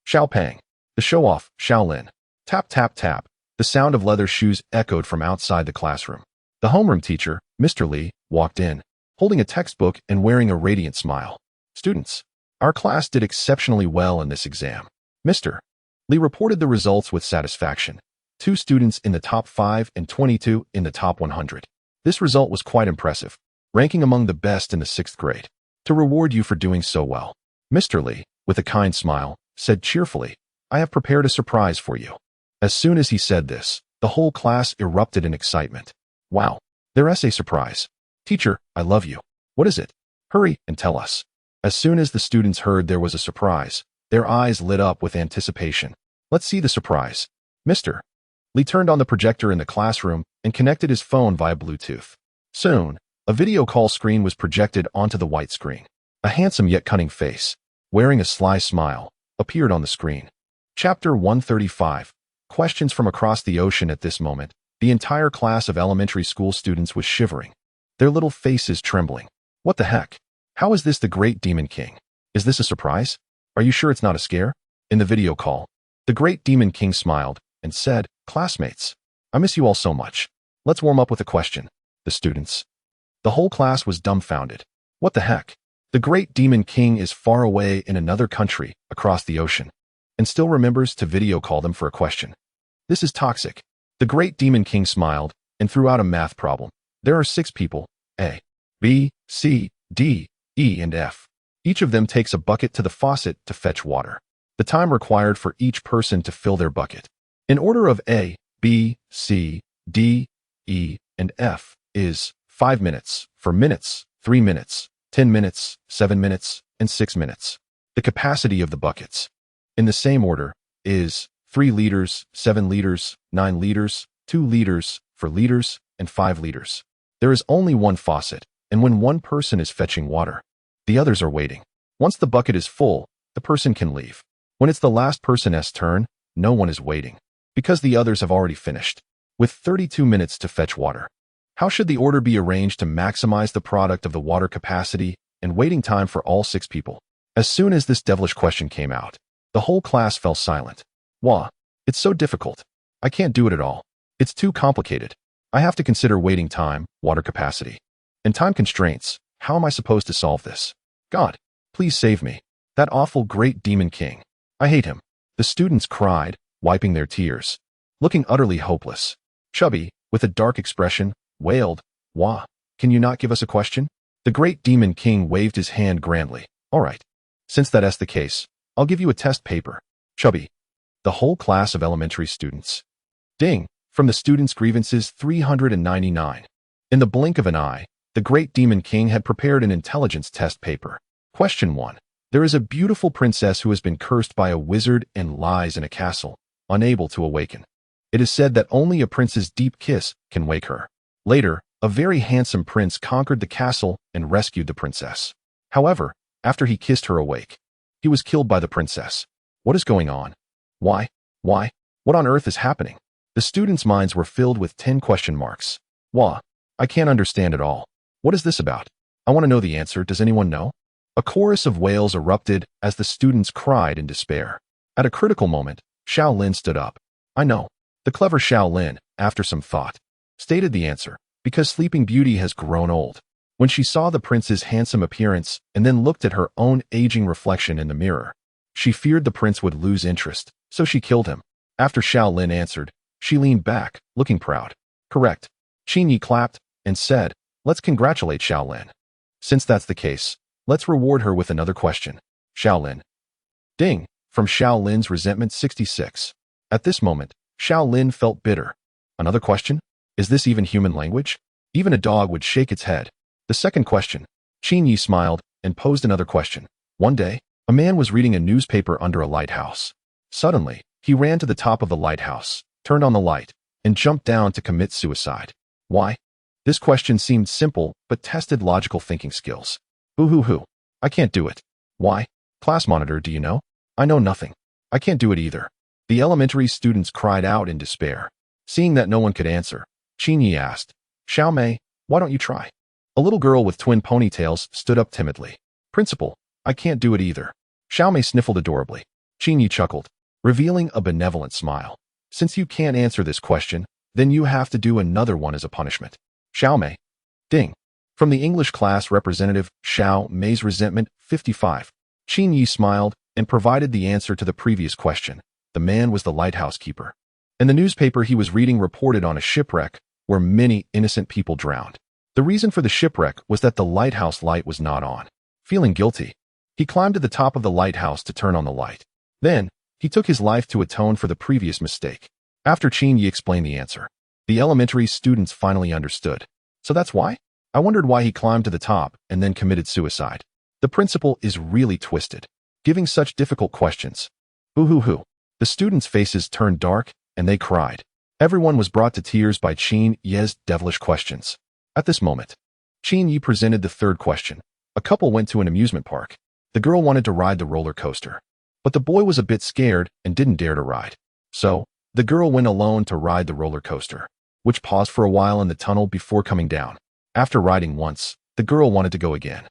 Xiao Pang, the show-off, Xiao Lin. Tap, tap, tap. The sound of leather shoes echoed from outside the classroom. The homeroom teacher, Mr. Li, walked in, holding a textbook and wearing a radiant smile. Students, our class did exceptionally well in this exam. Mr. Li reported the results with satisfaction. 2 students in the top 5 and 22 in the top 100. This result was quite impressive, ranking among the best in the 6th grade. To reward you for doing so well, Mr. Li, with a kind smile, said cheerfully, I have prepared a surprise for you. As soon as he said this, the whole class erupted in excitement. Wow, their essay surprise. Teacher, I love you. What is it? Hurry and tell us. As soon as the students heard there was a surprise, their eyes lit up with anticipation. Let's see the surprise. Mr. Li turned on the projector in the classroom and connected his phone via Bluetooth. Soon, a video call screen was projected onto the white screen. A handsome yet cunning face, wearing a sly smile, appeared on the screen. Chapter 135. Questions from across the ocean. At this moment, the entire class of elementary school students was shivering, their little faces trembling. What the heck? How is this the great Demon King? Is this a surprise? Are you sure it's not a scare? In the video call, the Great Demon King smiled and said, "Classmates, I miss you all so much. Let's warm up with a question." The students. The whole class was dumbfounded. What the heck? The Great Demon King is far away in another country across the ocean and still remembers to video call them for a question. This is toxic. The Great Demon King smiled and threw out a math problem. There are 6 people, A, B, C, D, E, and F. Each of them takes a bucket to the faucet to fetch water. The time required for each person to fill their bucket, in order of A, B, C, D, E, and F, is 5 minutes, 4 minutes, 3 minutes, 10 minutes, 7 minutes, and 6 minutes. The capacity of the buckets, in the same order, is 3 liters, 7 liters, 9 liters, 2 liters, 4 liters, and 5 liters. There is only one faucet, and when one person is fetching water, the others are waiting. Once the bucket is full, the person can leave. When it's the last person's turn, no one is waiting, because the others have already finished. With 32 minutes to fetch water, how should the order be arranged to maximize the product of the water capacity and waiting time for all 6 people? As soon as this devilish question came out, the whole class fell silent. Wah, it's so difficult. I can't do it at all. It's too complicated. I have to consider waiting time, water capacity, and time constraints. How am I supposed to solve this? God, please save me. That awful Great Demon King. I hate him. The students cried, wiping their tears, looking utterly hopeless. Chubby, with a dark expression, wailed, "Wah, can you not give us a question?" The Great Demon King waved his hand grandly. "All right. Since that's the case, I'll give you a test paper." Chubby. The whole class of elementary students. Ding, from the students' grievances 399. In the blink of an eye, the Great Demon King had prepared an intelligence test paper. Question 1. There is a beautiful princess who has been cursed by a wizard and lies in a castle, unable to awaken. It is said that only a prince's deep kiss can wake her. Later, a very handsome prince conquered the castle and rescued the princess. However, after he kissed her awake, he was killed by the princess. What is going on? Why? What on earth is happening? The students' minds were filled with 10 question marks. Wah, I can't understand it all. What is this about? I want to know the answer. Does anyone know? A chorus of wails erupted as the students cried in despair. At a critical moment, Xiao Lin stood up. I know. The clever Xiao Lin, after some thought, stated the answer, because Sleeping Beauty has grown old. When she saw the prince's handsome appearance and then looked at her own aging reflection in the mirror, she feared the prince would lose interest, so she killed him. After Xiao Lin answered, she leaned back, looking proud. Correct. Qin Yi clapped and said, "Let's congratulate Xiao Lin. Since that's the case, let's reward her with another question." Xiao Lin. Ding, from Xiao Lin's resentment 66. At this moment, Xiao Lin felt bitter. Another question? Is this even human language? Even a dog would shake its head. The second question. Qin Yi smiled and posed another question. One day, a man was reading a newspaper under a lighthouse. Suddenly, he ran to the top of the lighthouse, turned on the light, and jumped down to commit suicide. Why? This question seemed simple, but tested logical thinking skills. Boo-hoo-hoo. I can't do it. Why? Class monitor, do you know? I know nothing. I can't do it either. The elementary students cried out in despair. Seeing that no one could answer, Qin Yi asked, Xiao Mei, why don't you try? A little girl with twin ponytails stood up timidly. Principal, I can't do it either. Xiao Mei sniffled adorably. Qin Yi chuckled, revealing a benevolent smile. Since you can't answer this question, then you have to do another one as a punishment. Xiao Mei. Ding. From the English class representative, Xiao Mei's resentment 55. Qin Yi smiled and provided the answer to the previous question. The man was the lighthouse keeper. And the newspaper he was reading reported on a shipwreck where many innocent people drowned. The reason for the shipwreck was that the lighthouse light was not on. Feeling guilty, he climbed to the top of the lighthouse to turn on the light. Then, he took his life to atone for the previous mistake. After Qin Yi explained the answer, the elementary students finally understood. So that's why? I wondered why he climbed to the top and then committed suicide. The principal is really twisted, giving such difficult questions. Boo-hoo-hoo. The students' faces turned dark, and they cried. Everyone was brought to tears by Qin Yi's devilish questions. At this moment, Qin Yi presented the third question. A couple went to an amusement park. The girl wanted to ride the roller coaster, but the boy was a bit scared and didn't dare to ride. So, the girl went alone to ride the roller coaster, which paused for a while in the tunnel before coming down. After riding once, the girl wanted to go again.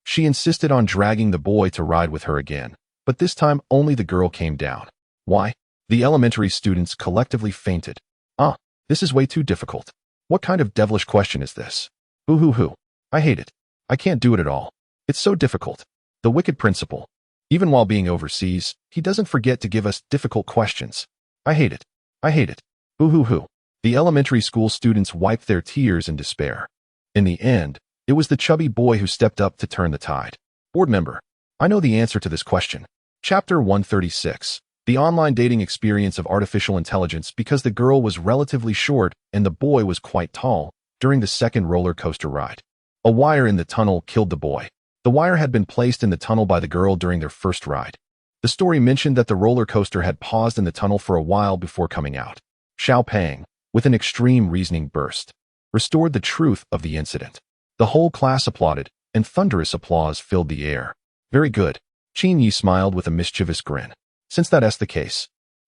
She insisted on dragging the boy to ride with her again, But this time, only the girl came down. Why? The elementary students collectively fainted. Ah, this is way too difficult. What kind of devilish question is this? Boo hoo hoo. I hate it. I can't do it at all. It's so difficult. The wicked principal. Even while being overseas, he doesn't forget to give us difficult questions. I hate it. I hate it. Boo hoo hoo. The elementary school students wiped their tears in despair. In the end, it was the chubby boy who stepped up to turn the tide. Board member, I know the answer to this question. Chapter 136. The online dating experience of artificial intelligence because the girl was relatively short and the boy was quite tall during the second roller coaster ride. A wire in the tunnel killed the boy. The wire had been placed in the tunnel by the girl during their first ride. The story mentioned that the roller coaster had paused in the tunnel for a while before coming out. Xiao Pang, with an extreme reasoning burst, restored the truth of the incident. The whole class applauded, and thunderous applause filled the air. Very good. Qin Yi smiled with a mischievous grin. Since that's the case,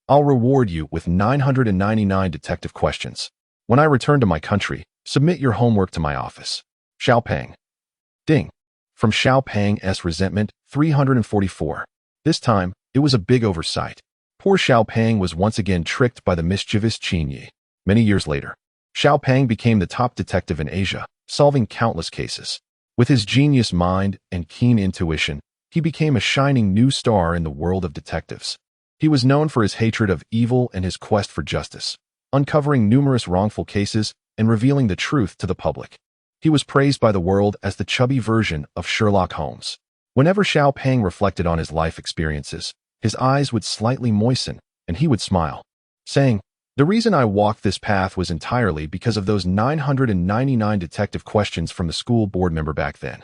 I'll reward you with 999 detective questions. When I return to my country, submit your homework to my office. Xiao Pang. Ding. From Xiao Pang's resentment, 344. This time, it was a big oversight. Poor Xiao Pang was once again tricked by the mischievous Qin Yi. Many years later, Xiao Pang became the top detective in Asia, solving countless cases. With his genius mind and keen intuition, he became a shining new star in the world of detectives. He was known for his hatred of evil and his quest for justice, uncovering numerous wrongful cases and revealing the truth to the public. He was praised by the world as the chubby version of Sherlock Holmes. Whenever Xiao Pang reflected on his life experiences, his eyes would slightly moisten, and he would smile, saying, "The reason I walked this path was entirely because of those 999 detective questions from the school board member back then."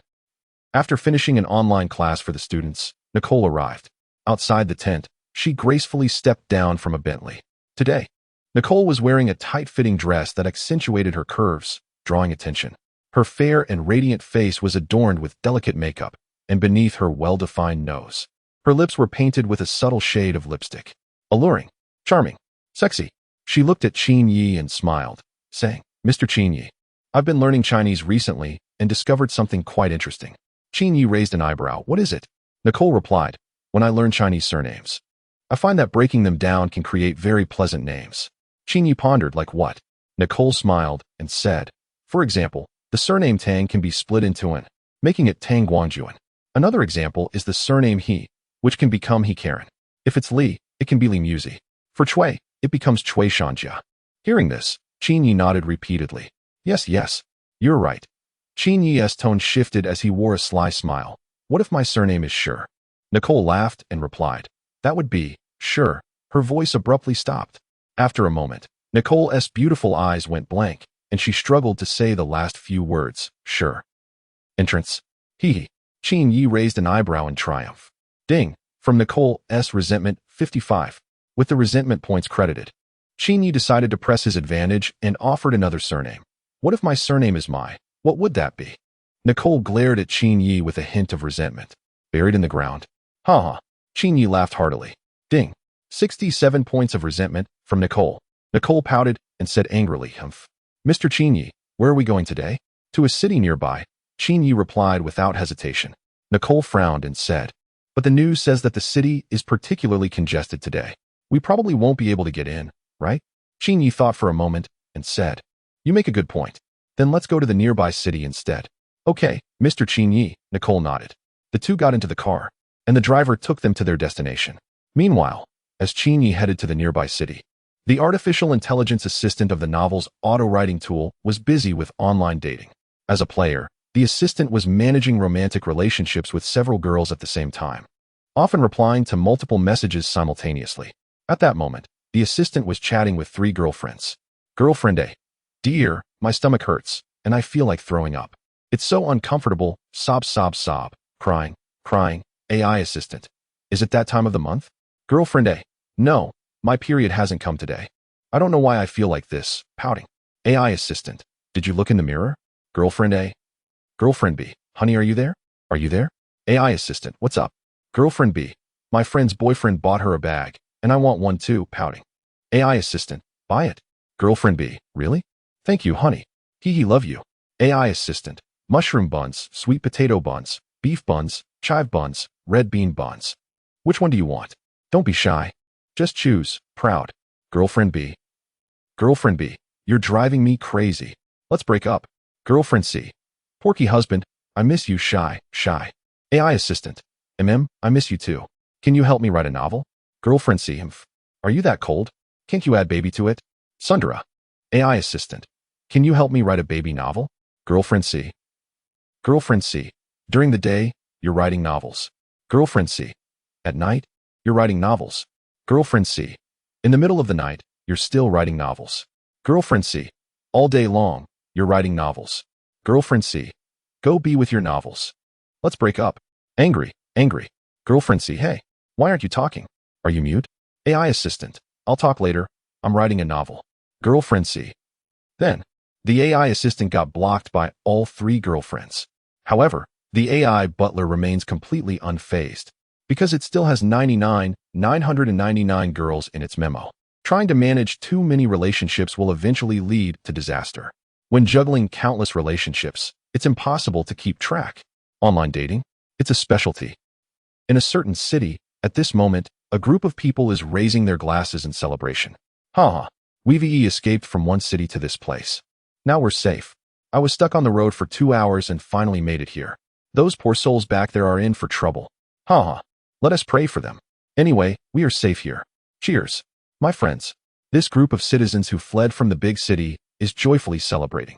After finishing an online class for the students, Nicole arrived. Outside the tent, she gracefully stepped down from a Bentley. Today, Nicole was wearing a tight-fitting dress that accentuated her curves, drawing attention. Her fair and radiant face was adorned with delicate makeup, and beneath her well-defined nose, her lips were painted with a subtle shade of lipstick. Alluring, charming, sexy. She looked at Qin Yi and smiled, saying, "Mr. Qin Yi, I've been learning Chinese recently and discovered something quite interesting." Qin Yi raised an eyebrow. "What is it?" Nicole replied, "When I learn Chinese surnames, I find that breaking them down can create very pleasant names." Qin Yi pondered, "Like what?" Nicole smiled and said, "For example, the surname Tang can be split into an, making it Tang Guangjuan. Another example is the surname He, which can become He Karen. If it's Li, it can be Li Musi. For Chui, it becomes Chui Shanjia." Hearing this, Qin Yi nodded repeatedly. Yes, you're right." Qin Yi's tone shifted as he wore a sly smile. "What if my surname is Sure?" Nicole laughed and replied, "That would be, Sure." Her voice abruptly stopped. After a moment, Nicole's beautiful eyes went blank, and she struggled to say the last few words, "Sure." Entrance. Hee. Qin Yi raised an eyebrow in triumph. Ding. From Nicole's resentment, 55. With the resentment points credited, Qin Yi decided to press his advantage and offered another surname. "What if my surname is Mai? What would that be?" Nicole glared at Qin Yi with a hint of resentment. "Buried in the ground." Ha ha. Qin Yi laughed heartily. Ding. 67 points of resentment from Nicole. Nicole pouted and said angrily, "Humph. Mr. Qin Yi, where are we going today?" "To a city nearby." Qin Yi replied without hesitation. Nicole frowned and said, "But the news says that the city is particularly congested today. We probably won't be able to get in, right?" Qin Yi thought for a moment and said, "You make a good point. Then let's go to the nearby city instead." "Okay, Mr. Qin Yi," Nicole nodded. The two got into the car, and the driver took them to their destination. Meanwhile, as Qin Yi headed to the nearby city, the artificial intelligence assistant of the novel's auto-writing tool was busy with online dating. As a player, the assistant was managing romantic relationships with several girls at the same time, often replying to multiple messages simultaneously. At that moment, the assistant was chatting with 3 girlfriends. Girlfriend A. "Dear, my stomach hurts, and I feel like throwing up. It's so uncomfortable, sob, sob, sob, crying, crying." AI assistant. "Is it that time of the month?" Girlfriend A. "No, my period hasn't come today. I don't know why I feel like this," pouting. AI assistant. "Did you look in the mirror?" Girlfriend A. Girlfriend B. "Honey, are you there? Are you there?" AI assistant. "What's up?" Girlfriend B. "My friend's boyfriend bought her a bag, and I want one too," pouting. AI assistant. "Buy it." Girlfriend B. "Really? Thank you, honey. Hee love you." AI assistant. "Mushroom buns, sweet potato buns, beef buns, chive buns, red bean buns." Which one do you want? Don't be shy. Just choose. Proud. Girlfriend B. Girlfriend B. You're driving me crazy. Let's break up. Girlfriend C. Porky husband. I miss you. Shy. AI assistant. I miss you too. Can you help me write a novel? Girlfriend C. Are you that cold? Can't you add baby to it? Sundara. AI assistant. Can you help me write a baby novel? Girlfriend C. Girlfriend C. During the day, you're writing novels. Girlfriend C. At night, you're writing novels. Girlfriend C. In the middle of the night, you're still writing novels. Girlfriend C. All day long, you're writing novels. Girlfriend C. Go be with your novels. Let's break up. Angry. Girlfriend C. Hey, why aren't you talking? Are you mute? AI assistant. I'll talk later. I'm writing a novel. Girlfriend C. Then, the AI assistant got blocked by all three girlfriends. However, the AI butler remains completely unfazed because it still has 999 girls in its memo. Trying to manage too many relationships will eventually lead to disaster. When juggling countless relationships, it's impossible to keep track. Online dating? It's a specialty. In a certain city, at this moment, a group of people is raising their glasses in celebration. We've escaped from one city to this place. Now we're safe. I was stuck on the road for 2 hours and finally made it here. Those poor souls back there are in for trouble. Let us pray for them. Anyway, we are safe here. Cheers. My friends, this group of citizens who fled from the big city is joyfully celebrating.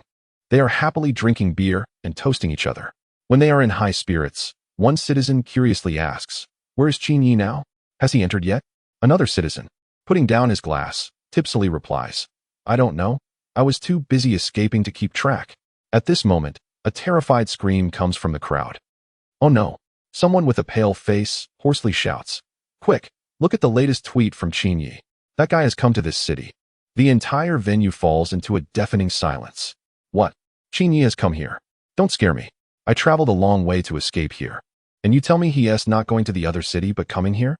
They are happily drinking beer and toasting each other. When they are in high spirits, one citizen curiously asks, "Where is Qin Yi now? Has he entered yet?" Another citizen, putting down his glass, tipsily replies, "I don't know. I was too busy escaping to keep track." At this moment, a terrified scream comes from the crowd. Oh no! Someone with a pale face hoarsely shouts, "Quick, look at the latest tweet from Qin Yi. That guy has come to this city." The entire venue falls into a deafening silence. What? Qin Yi has come here. Don't scare me. I traveled a long way to escape here. And you tell me he is not going to the other city but coming here?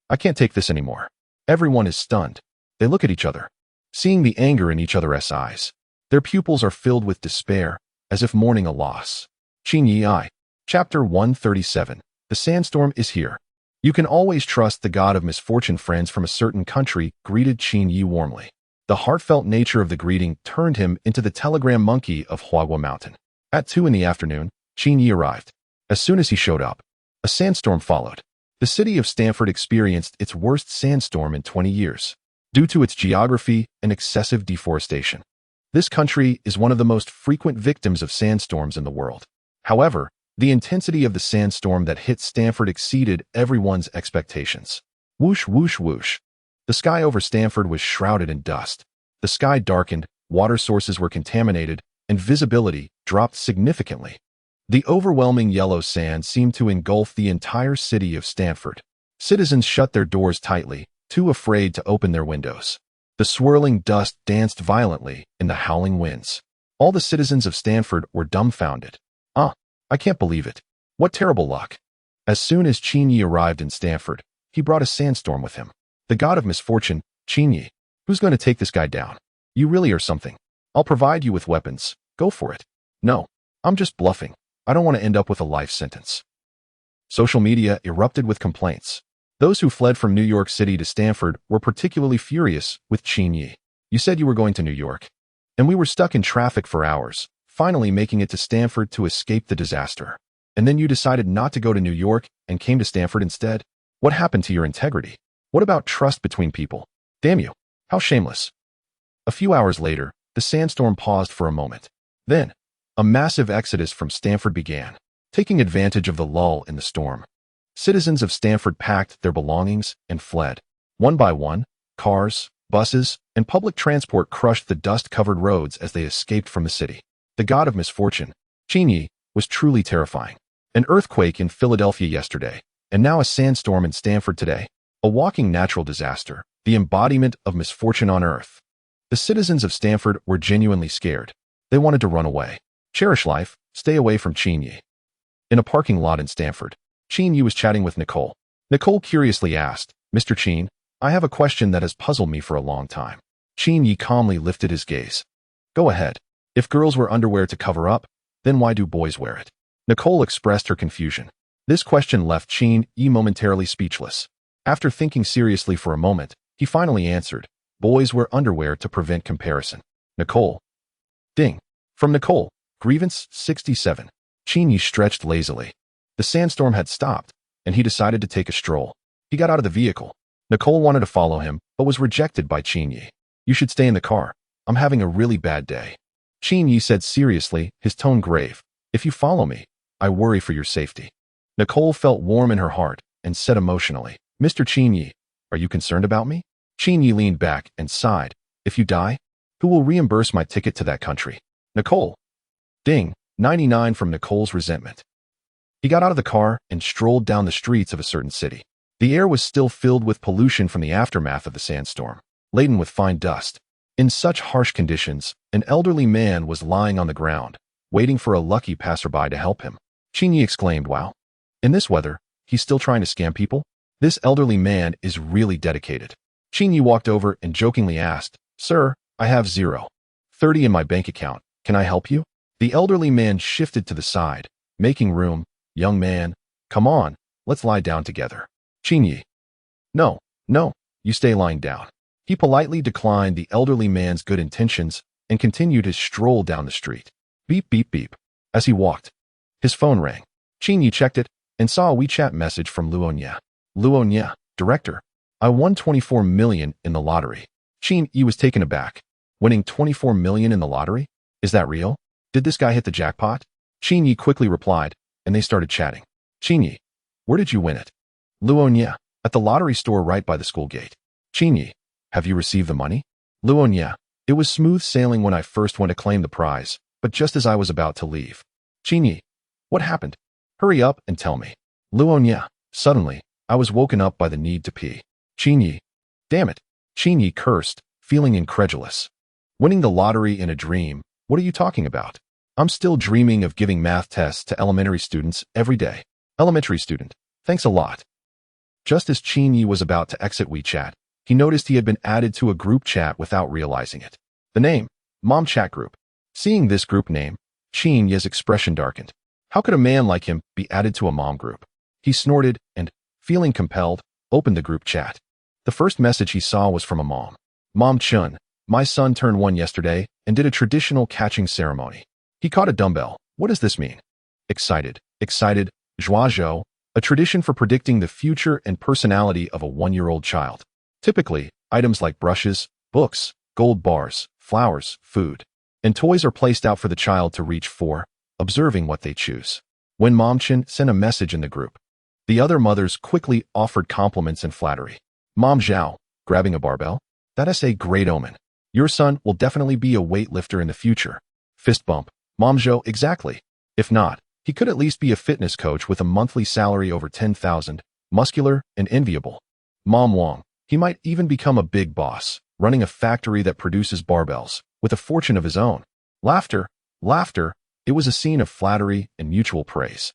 I can't take this anymore. Everyone is stunned. They look at each other, seeing the anger in each other's eyes. Their pupils are filled with despair, as if mourning a loss. Qin Yi I. Chapter 137. The sandstorm is here. You can always trust the god of misfortune. Friends from a certain country greeted Qin Yi warmly. The heartfelt nature of the greeting turned him into the telegram monkey of Huagua Mountain. At 2 in the afternoon, Qin Yi arrived. As soon as he showed up, a sandstorm followed. The city of Stanford experienced its worst sandstorm in 20 years, due to its geography and excessive deforestation. This country is one of the most frequent victims of sandstorms in the world. However, the intensity of the sandstorm that hit Stanford exceeded everyone's expectations. Whoosh, whoosh, whoosh. The sky over Stanford was shrouded in dust. The sky darkened, water sources were contaminated, and visibility dropped significantly. The overwhelming yellow sand seemed to engulf the entire city of Stanford. Citizens shut their doors tightly, too afraid to open their windows. The swirling dust danced violently in the howling winds. All the citizens of Stanford were dumbfounded. I can't believe it. What terrible luck. As soon as Qin Yi arrived in Stanford, he brought a sandstorm with him. The god of misfortune, Qin Yi. Who's going to take this guy down? You really are something. I'll provide you with weapons. Go for it. No, I'm just bluffing. I don't want to end up with a life sentence. Social media erupted with complaints. Those who fled from New York City to Stanford were particularly furious with Qin Yi. You said you were going to New York, and we were stuck in traffic for hours, finally making it to Stanford to escape the disaster. And then you decided not to go to New York and came to Stanford instead? What happened to your integrity? What about trust between people? Damn you. How shameless. A few hours later, the sandstorm paused for a moment. Then, a massive exodus from Stanford began, taking advantage of the lull in the storm. Citizens of Stanford packed their belongings and fled. One by one, cars, buses, and public transport crushed the dust-covered roads as they escaped from the city. The god of misfortune, Qin Yi, was truly terrifying. An earthquake in Philadelphia yesterday, and now a sandstorm in Stanford today. A walking natural disaster, the embodiment of misfortune on earth. The citizens of Stanford were genuinely scared. They wanted to run away. Cherish life, stay away from Qin Yi. In a parking lot in Stanford, Qin Yi was chatting with Nicole. Nicole curiously asked, "Mr. Qin, I have a question that has puzzled me for a long time." Qin Yi calmly lifted his gaze. "Go ahead. If girls wear underwear to cover up, then why do boys wear it?" Nicole expressed her confusion. This question left Qin Yi momentarily speechless. After thinking seriously for a moment, he finally answered, boys wear underwear to prevent comparison. Nicole. Ding. From Nicole. Grievance 67. Qin Yi stretched lazily. The sandstorm had stopped, and he decided to take a stroll. He got out of the vehicle. Nicole wanted to follow him, but was rejected by Qin Yi. You should stay in the car. I'm having a really bad day. Qin Yi said seriously, his tone grave. If you follow me, I worry for your safety. Nicole felt warm in her heart and said emotionally, Mr. Qin Yi, are you concerned about me? Qin Yi leaned back and sighed. If you die, who will reimburse my ticket to that country? Nicole. Ding. 99 from Nicole's resentment. He got out of the car and strolled down the streets of a certain city. The air was still filled with pollution from the aftermath of the sandstorm, laden with fine dust. In such harsh conditions, an elderly man was lying on the ground, waiting for a lucky passerby to help him. Qin Yi exclaimed, wow. In this weather, he's still trying to scam people? This elderly man is really dedicated. Qin Yi walked over and jokingly asked, Sir, I have 0.30 in my bank account. Can I help you? The elderly man shifted to the side, making room. Young man, come on, let's lie down together. Qin Yi. No, you stay lying down. He politely declined the elderly man's good intentions and continued his stroll down the street. Beep, beep, beep. As he walked, his phone rang. Qin Yi checked it and saw a WeChat message from Luonia. Luonia, director, I won 24 million in the lottery. Qin Yi was taken aback. Winning 24 million in the lottery? Is that real? Did this guy hit the jackpot? Qin Yi quickly replied, and they started chatting. Qin Yi, where did you win it? Luonia, at the lottery store right by the school gate. Qin Yi, have you received the money? Luonia, it was smooth sailing when I first went to claim the prize, but just as I was about to leave. Qin Yi, what happened? Hurry up and tell me. Luonia, suddenly, I was woken up by the need to pee. Qin Yi, damn it. Qin Yi cursed, feeling incredulous. Winning the lottery in a dream, what are you talking about? I'm still dreaming of giving math tests to elementary students every day. Elementary student, thanks a lot. Just as Qin Yi was about to exit WeChat, he noticed he had been added to a group chat without realizing it. The name, Mom Chat Group. Seeing this group name, Qin Yi's expression darkened. How could a man like him be added to a mom group? He snorted and, feeling compelled, opened the group chat. The first message he saw was from a mom. Mom Chun, my son turned 1 yesterday and did a traditional catching ceremony. He caught a dumbbell. What does this mean? Excited, joie joie, a tradition for predicting the future and personality of a 1-year-old child. Typically, items like brushes, books, gold bars, flowers, food, and toys are placed out for the child to reach for, observing what they choose. When Mom Chin sent a message in the group, the other mothers quickly offered compliments and flattery. Mom Zhao, grabbing a barbell? That is a great omen. Your son will definitely be a weightlifter in the future. Fist bump. Mom Zhou, exactly. If not, he could at least be a fitness coach with a monthly salary over 10,000, muscular and enviable. Mom Wang, he might even become a big boss, running a factory that produces barbells, with a fortune of his own. Laughter. It was a scene of flattery and mutual praise.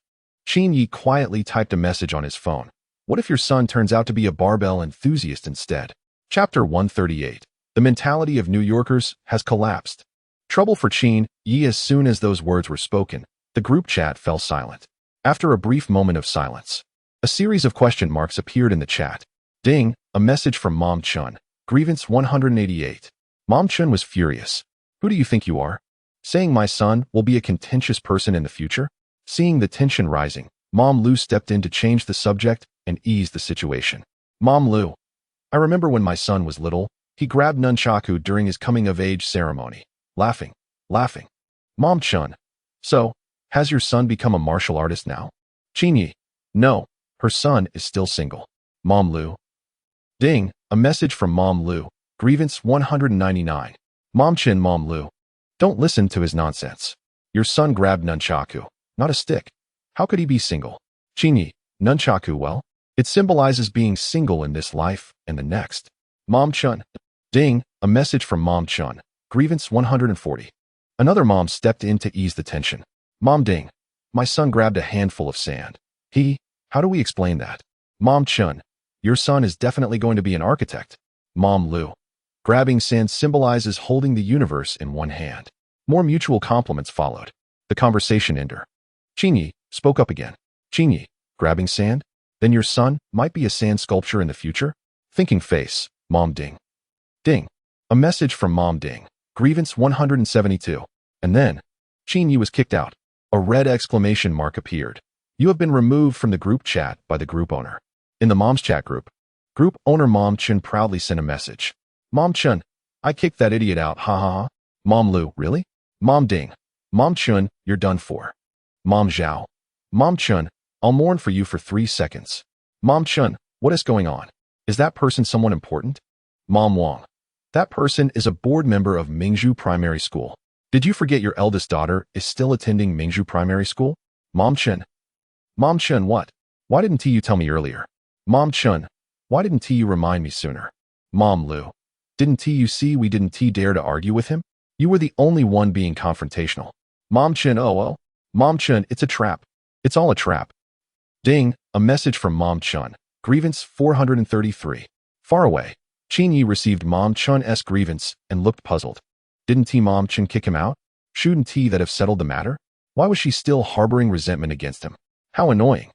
Qin Yi quietly typed a message on his phone. What if your son turns out to be a barbell enthusiast instead? Chapter 138. The mentality of New Yorkers has collapsed. Trouble for Qin Yi. As soon as those words were spoken, the group chat fell silent. After a brief moment of silence, a series of question marks appeared in the chat. Ding, a message from Mom Chun. Grievance 188. Mom Chun was furious. Who do you think you are? Saying my son will be a contentious person in the future? Seeing the tension rising, Mom Lu stepped in to change the subject and ease the situation. Mom Lu, I remember when my son was little, he grabbed nunchaku during his coming-of-age ceremony. Laughing. Mom Chun, so, has your son become a martial artist now? Qin Yi, no, her son is still single. Mom Lu. Ding, a message from Mom Lu. Grievance 199. Mom Chin. Mom Lu, don't listen to his nonsense. Your son grabbed nunchaku, not a stick. How could he be single? Qin Yi, nunchaku, well, it symbolizes being single in this life and the next. Mom Chun. Ding, a message from Mom Chun. Grievance 140. Another mom stepped in to ease the tension. Mom Ding, my son grabbed a handful of sand. How do we explain that? Mom Chun, your son is definitely going to be an architect. Mom Lu, grabbing sand symbolizes holding the universe in one hand. More mutual compliments followed. The conversation ended. Qin Yi spoke up again. Qin Yi, Grabbing sand? Then your son might be a sand sculpture in the future? Thinking face. Mom Ding. Ding. A message from Mom Ding. Grievance 172. And then, Qin Yi was kicked out. A red exclamation mark appeared. You have been removed from the group chat by the group owner. In the mom's chat group owner Mom Chun proudly sent a message. Mom Chun, I kicked that idiot out, ha ha ha. Mom Lu, really? Mom Ding. Mom Chun, you're done for. Mom Zhao. Mom Chun, I'll mourn for you for 3 seconds. Mom Chun, what is going on? Is that person someone important? Mom Wang. That person is a board member of Mingzhu Primary School. Did you forget your eldest daughter is still attending Mingzhu Primary School? Mom Chun. Mom Chun, what? Why didn't you tell me earlier? Mom Chun, why didn't you remind me sooner? Mom Lu. Didn't you see we didn't dare to argue with him? You were the only one being confrontational. Mom Chun, oh well. Mom Chun, it's a trap. It's all a trap. Ding, a message from Mom Chun. Grievance 433. Far away, Qin Yi received Mom Chun's grievance and looked puzzled. Didn't Mom Chun kick him out? Shouldn't that have settled the matter? Why was she still harboring resentment against him? How annoying.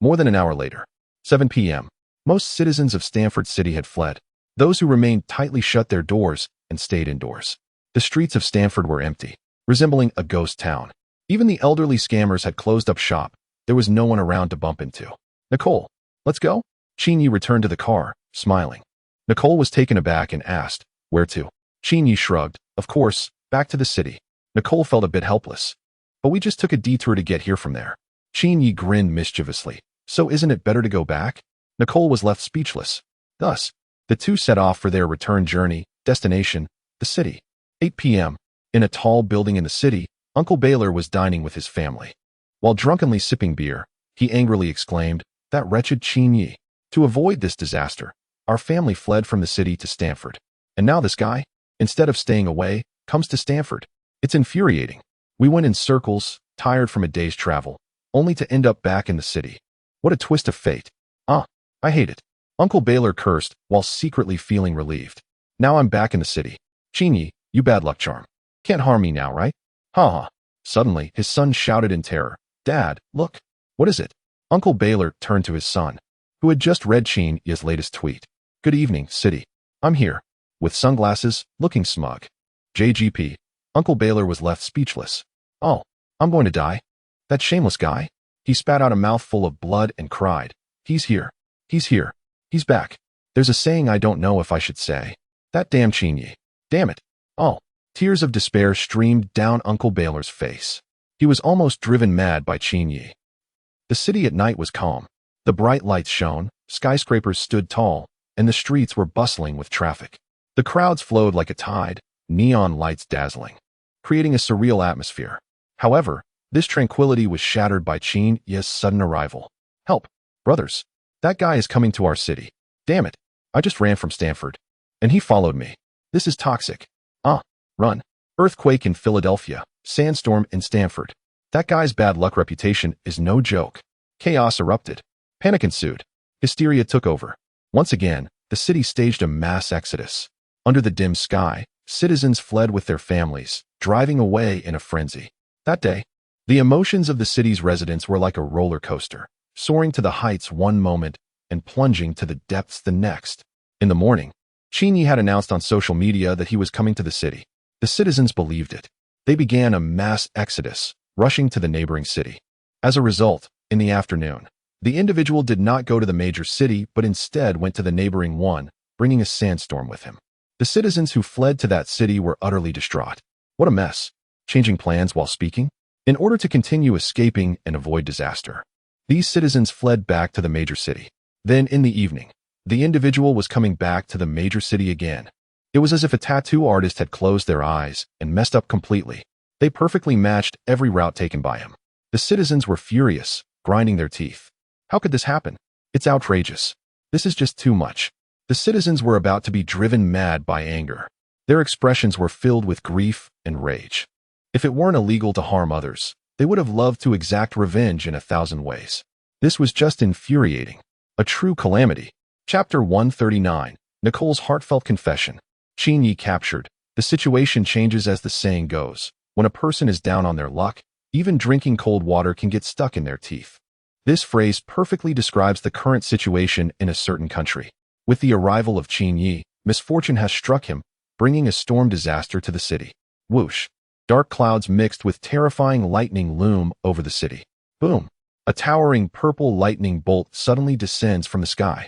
More than an hour later, 7 p.m., most citizens of Stanford City had fled. Those who remained tightly shut their doors and stayed indoors. The streets of Stanford were empty, resembling a ghost town. Even the elderly scammers had closed up shop. There was no one around to bump into. Nicole, let's go? Qin Yi returned to the car, smiling. Nicole was taken aback and asked, where to? Qin Yi shrugged, of course, back to the city. Nicole felt a bit helpless. But we just took a detour to get here from there. Qin Yi grinned mischievously. So isn't it better to go back? Nicole was left speechless. Thus, the two set off for their return journey, destination, the city. 8 p.m. In a tall building in the city, Uncle Baylor was dining with his family. While drunkenly sipping beer, he angrily exclaimed, that wretched Qin Yi. To avoid this disaster, our family fled from the city to Stanford. And now this guy, instead of staying away, comes to Stanford. It's infuriating. We went in circles, tired from a day's travel, only to end up back in the city. What a twist of fate. I hate it. Uncle Baylor cursed while secretly feeling relieved. Now I'm back in the city. Qin Yi, you bad luck charm. Can't harm me now, right? Ha ha. Suddenly, his son shouted in terror. Dad, look. What is it? Uncle Baylor turned to his son, who had just read Qin Yi's latest tweet. Good evening, city. I'm here. With sunglasses, looking smug. JGP. Uncle Baylor was left speechless. Oh, I'm going to die. That shameless guy. He spat out a mouthful of blood and cried. He's here. He's here. He's back. There's a saying I don't know if I should say. That damn Qin Yi. Damn it. Oh. Tears of despair streamed down Uncle Baylor's face. He was almost driven mad by Qin Yi. The city at night was calm. The bright lights shone, skyscrapers stood tall, and the streets were bustling with traffic. The crowds flowed like a tide, neon lights dazzling, creating a surreal atmosphere. However, this tranquility was shattered by Qin Yi's sudden arrival. Help, brothers. That guy is coming to our city. Damn it. I just ran from Stanford. And he followed me. This is toxic. Run. Earthquake in Philadelphia. Sandstorm in Stanford. That guy's bad luck reputation is no joke. Chaos erupted. Panic ensued. Hysteria took over. Once again, the city staged a mass exodus. Under the dim sky, citizens fled with their families, driving away in a frenzy. That day, the emotions of the city's residents were like a roller coaster, soaring to the heights one moment and plunging to the depths the next. In the morning, Qin Yi had announced on social media that he was coming to the city. The citizens believed it. They began a mass exodus, rushing to the neighboring city. As a result, in the afternoon, the individual did not go to the major city but instead went to the neighboring one, bringing a sandstorm with him. The citizens who fled to that city were utterly distraught. What a mess. Changing plans while speaking? In order to continue escaping and avoid disaster, these citizens fled back to the major city. Then, in the evening, the individual was coming back to the major city again. It was as if a tattoo artist had closed their eyes and messed up completely. They perfectly matched every route taken by him. The citizens were furious, grinding their teeth. How could this happen? It's outrageous. This is just too much. The citizens were about to be driven mad by anger. Their expressions were filled with grief and rage. If it weren't illegal to harm others, they would have loved to exact revenge in 1,000 ways. This was just infuriating. A true calamity. Chapter 139. Nicole's heartfelt confession. Qin Yi captured. The situation changes as the saying goes. When a person is down on their luck, even drinking cold water can get stuck in their teeth. This phrase perfectly describes the current situation in a certain country. With the arrival of Qin Yi, misfortune has struck him, bringing a storm disaster to the city. Whoosh! Dark clouds mixed with terrifying lightning loom over the city. Boom! A towering purple lightning bolt suddenly descends from the sky.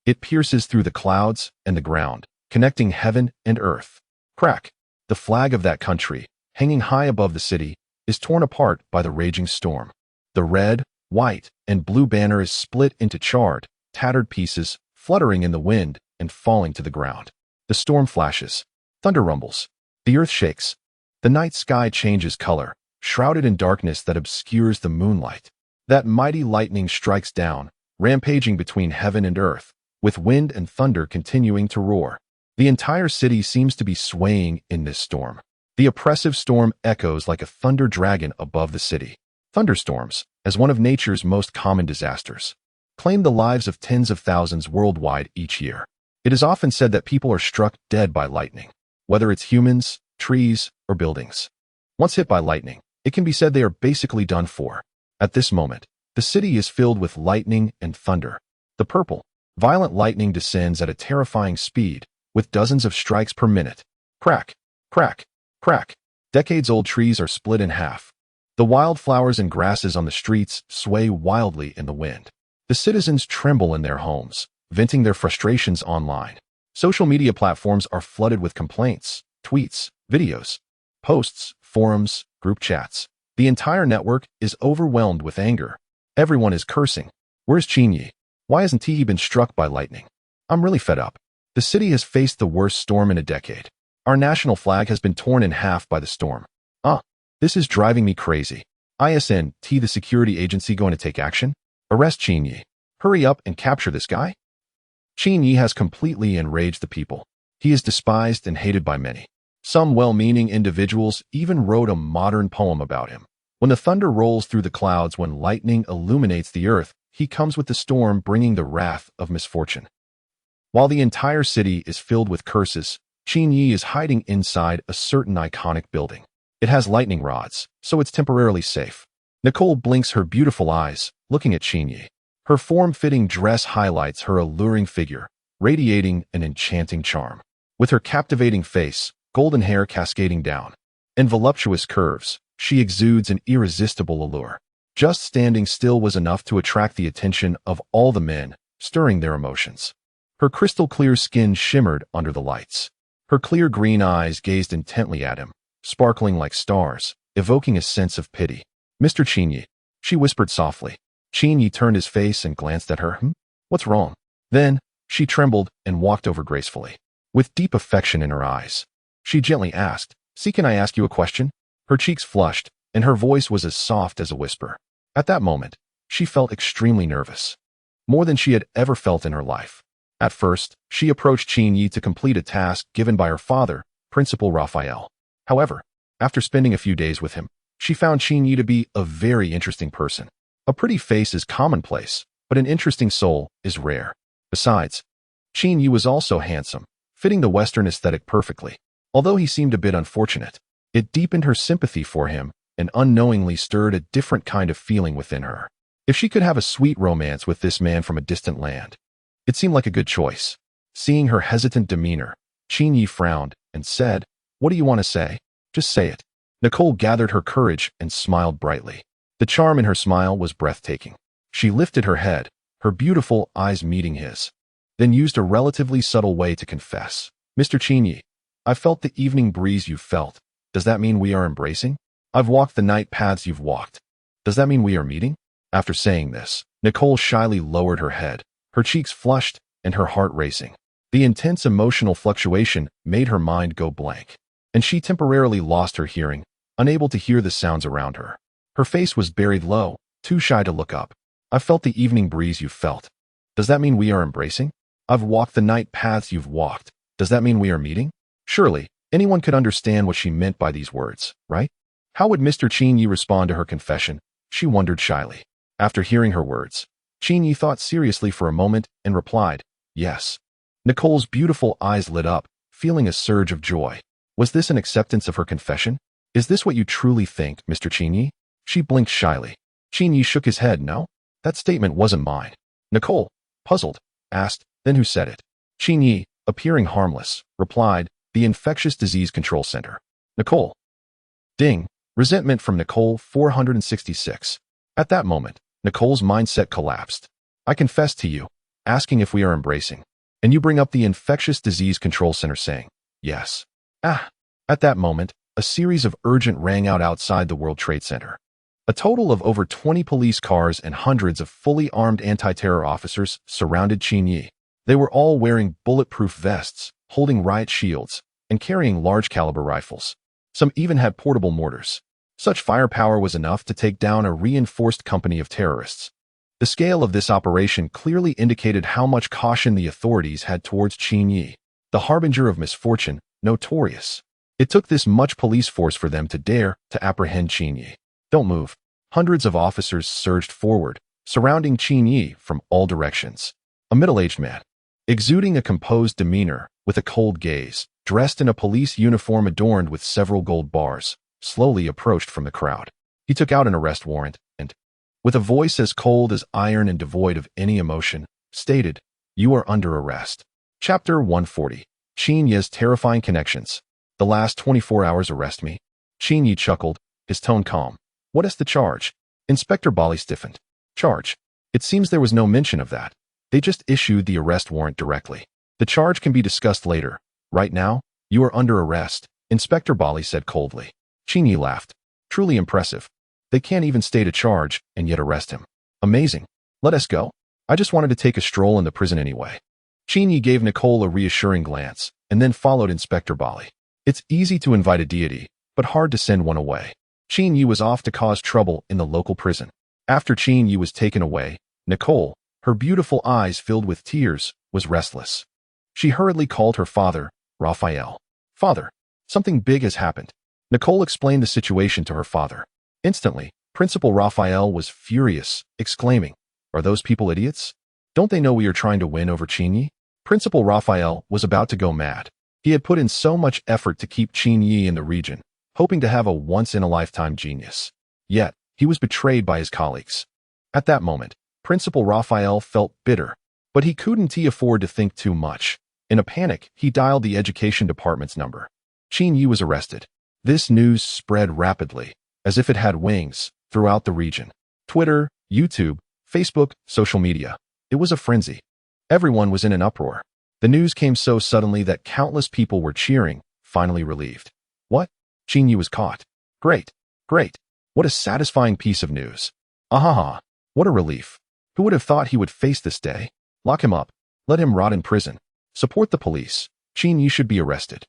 It pierces through the clouds and the ground, connecting heaven and earth. Crack! The flag of that country, hanging high above the city, is torn apart by the raging storm. The red, white, and blue banner is split into charred, tattered pieces, fluttering in the wind and falling to the ground. The storm flashes. Thunder rumbles. The earth shakes. The night sky changes color, shrouded in darkness that obscures the moonlight. That mighty lightning strikes down, rampaging between heaven and earth, with wind and thunder continuing to roar. The entire city seems to be swaying in this storm. The oppressive storm echoes like a thunder dragon above the city. Thunderstorms, as one of nature's most common disasters, claim the lives of tens of thousands worldwide each year. It is often said that people are struck dead by lightning, whether it's humans, trees, or buildings. Once hit by lightning, it can be said they are basically done for. At this moment, the city is filled with lightning and thunder. The purple, violent lightning descends at a terrifying speed, with dozens of strikes per minute. Crack, crack, crack. Decades-old trees are split in half. The wildflowers and grasses on the streets sway wildly in the wind. The citizens tremble in their homes, venting their frustrations online. Social media platforms are flooded with complaints, tweets, videos, posts, forums, group chats. The entire network is overwhelmed with anger. Everyone is cursing. Where's Qin Yi? Why hasn't he been struck by lightning? I'm really fed up. The city has faced the worst storm in a decade. Our national flag has been torn in half by the storm. This is driving me crazy. Isn't the security agency going to take action? Arrest Qin Yi. Hurry up and capture this guy. Qin Yi has completely enraged the people. He is despised and hated by many. Some well-meaning individuals even wrote a modern poem about him. When the thunder rolls through the clouds, when lightning illuminates the earth, he comes with the storm, bringing the wrath of misfortune. While the entire city is filled with curses, Qin Yi is hiding inside a certain iconic building. It has lightning rods, so it's temporarily safe. Nicole blinks her beautiful eyes, looking at Qin Yi. Her form-fitting dress highlights her alluring figure, radiating an enchanting charm. With her captivating face, golden hair cascading down, and voluptuous curves, she exudes an irresistible allure. Just standing still was enough to attract the attention of all the men, stirring their emotions. Her crystal-clear skin shimmered under the lights. Her clear green eyes gazed intently at him, sparkling like stars, evoking a sense of pity. Mr. Qin Yi, she whispered softly. Qin Yi turned his face and glanced at her. What's wrong? Then, she trembled and walked over gracefully. With deep affection in her eyes, she gently asked, can I ask you a question? Her cheeks flushed, and her voice was as soft as a whisper. At that moment, she felt extremely nervous. More than she had ever felt in her life. At first, she approached Qin Yi to complete a task given by her father, Principal Raphael. However, after spending a few days with him, she found Qin Yi to be a very interesting person. A pretty face is commonplace, but an interesting soul is rare. Besides, Qin Yi was also handsome, fitting the Western aesthetic perfectly. Although he seemed a bit unfortunate, it deepened her sympathy for him and unknowingly stirred a different kind of feeling within her. If she could have a sweet romance with this man from a distant land, it seemed like a good choice. Seeing her hesitant demeanor, Qin Yi frowned and said, what do you want to say? Just say it. Nicole gathered her courage and smiled brightly. The charm in her smile was breathtaking. She lifted her head, her beautiful eyes meeting his, then used a relatively subtle way to confess. Mr. Qin Yi, I felt the evening breeze you felt. Does that mean we are embracing? I've walked the night paths you've walked. Does that mean we are meeting? After saying this, Nicole shyly lowered her head, her cheeks flushed and her heart racing. The intense emotional fluctuation made her mind go blank, and she temporarily lost her hearing, unable to hear the sounds around her. Her face was buried low, too shy to look up. I felt the evening breeze you felt. Does that mean we are embracing? I've walked the night paths you've walked. Does that mean we are meeting? Surely, anyone could understand what she meant by these words, right? How would Mr. Qin Yi respond to her confession? She wondered shyly. After hearing her words, Qin Yi thought seriously for a moment and replied, yes. Nicole's beautiful eyes lit up, feeling a surge of joy. Was this an acceptance of her confession? Is this what you truly think, Mr. Qin Yi? She blinked shyly. Qin Yi shook his head. No? That statement wasn't mine. Nicole, puzzled, asked, then who said it? Qin Yi, appearing harmless, replied, the Infectious Disease Control Center. Nicole. Ding. Resentment from Nicole 466. At that moment, Nicole's mindset collapsed. I confess to you, asking if we are embracing. And you bring up the Infectious Disease Control Center saying, yes. At that moment, a series of urgent rang out outside the World Trade Center. A total of over 20 police cars and hundreds of fully armed anti-terror officers surrounded Qin Yi. They were all wearing bulletproof vests, holding riot shields, and carrying large-caliber rifles. Some even had portable mortars. Such firepower was enough to take down a reinforced company of terrorists. The scale of this operation clearly indicated how much caution the authorities had towards Qin Yi, the harbinger of misfortune, notorious. It took this much police force for them to dare to apprehend Qin Yi. Don't move. Hundreds of officers surged forward, surrounding Qin Yi from all directions. A middle-aged man, exuding a composed demeanor, with a cold gaze, dressed in a police uniform adorned with several gold bars, slowly approached from the crowd. He took out an arrest warrant and, with a voice as cold as iron and devoid of any emotion, stated, "You are under arrest." Chapter 140. Qin Yi's terrifying connections. The last 24 hours arrest me? Qin Yi chuckled, his tone calm. What is the charge? Inspector Bali stiffened. Charge? It seems there was no mention of that. They just issued the arrest warrant directly. The charge can be discussed later. Right now, you are under arrest, Inspector Bali said coldly. Qin Yi laughed. Truly impressive. They can't even state a charge and yet arrest him. Amazing. Let us go. I just wanted to take a stroll in the prison anyway. Qin Yi gave Nicole a reassuring glance and then followed Inspector Bali. It's easy to invite a deity, but hard to send one away. Qin Yi was off to cause trouble in the local prison. After Qin Yi was taken away, Nicole, her beautiful eyes filled with tears, was restless. She hurriedly called her father, Raphael. Father, something big has happened. Nicole explained the situation to her father. Instantly, Principal Raphael was furious, exclaiming, Are those people idiots? Don't they know we are trying to win over Qin Yi? Principal Raphael was about to go mad. He had put in so much effort to keep Qin Yi in the region, hoping to have a once-in-a-lifetime genius. Yet, he was betrayed by his colleagues. At that moment, Principal Raphael felt bitter, but he couldn't afford to think too much. In a panic, he dialed the education department's number. Qin Yi was arrested. This news spread rapidly, as if it had wings, throughout the region. Twitter, YouTube, Facebook, social media. It was a frenzy. Everyone was in an uproar. The news came so suddenly that countless people were cheering, finally relieved. What? Qin Yi was caught. Great. Great. What a satisfying piece of news. Ahaha. What a relief. Who would have thought he would face this day? Lock him up. Let him rot in prison. Support the police. Qin Yi should be arrested.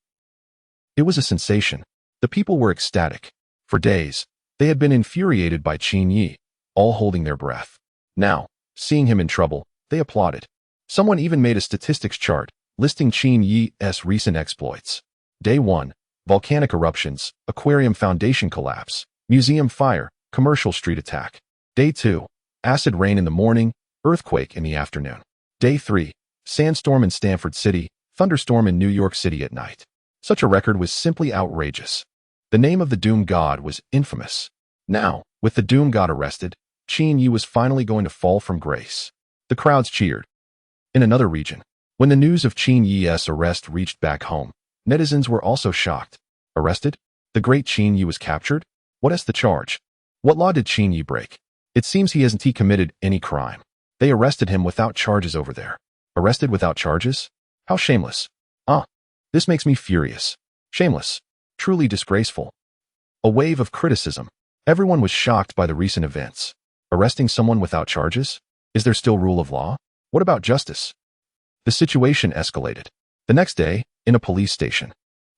It was a sensation. The people were ecstatic. For days, they had been infuriated by Qin Yi, all holding their breath. Now, seeing him in trouble, they applauded. Someone even made a statistics chart, listing Qin Yi's recent exploits. Day 1. Volcanic eruptions, aquarium foundation collapse, museum fire, commercial street attack. Day 2. Acid rain in the morning, earthquake in the afternoon. Day 3. Sandstorm in Stanford City, thunderstorm in New York City at night. Such a record was simply outrageous. The name of the Doom God was infamous. Now, with the Doom God arrested, Qin Yi was finally going to fall from grace. The crowds cheered. In another region, when the news of Qin Yi's arrest reached back home, netizens were also shocked. Arrested? The great Qin Yi was captured? What is the charge? What law did Qin Yi break? It seems he hasn't committed any crime. They arrested him without charges over there. Arrested without charges? How shameless. This makes me furious. Shameless. Truly disgraceful. A wave of criticism. Everyone was shocked by the recent events. Arresting someone without charges? Is there still rule of law? What about justice? The situation escalated. The next day, in a police station,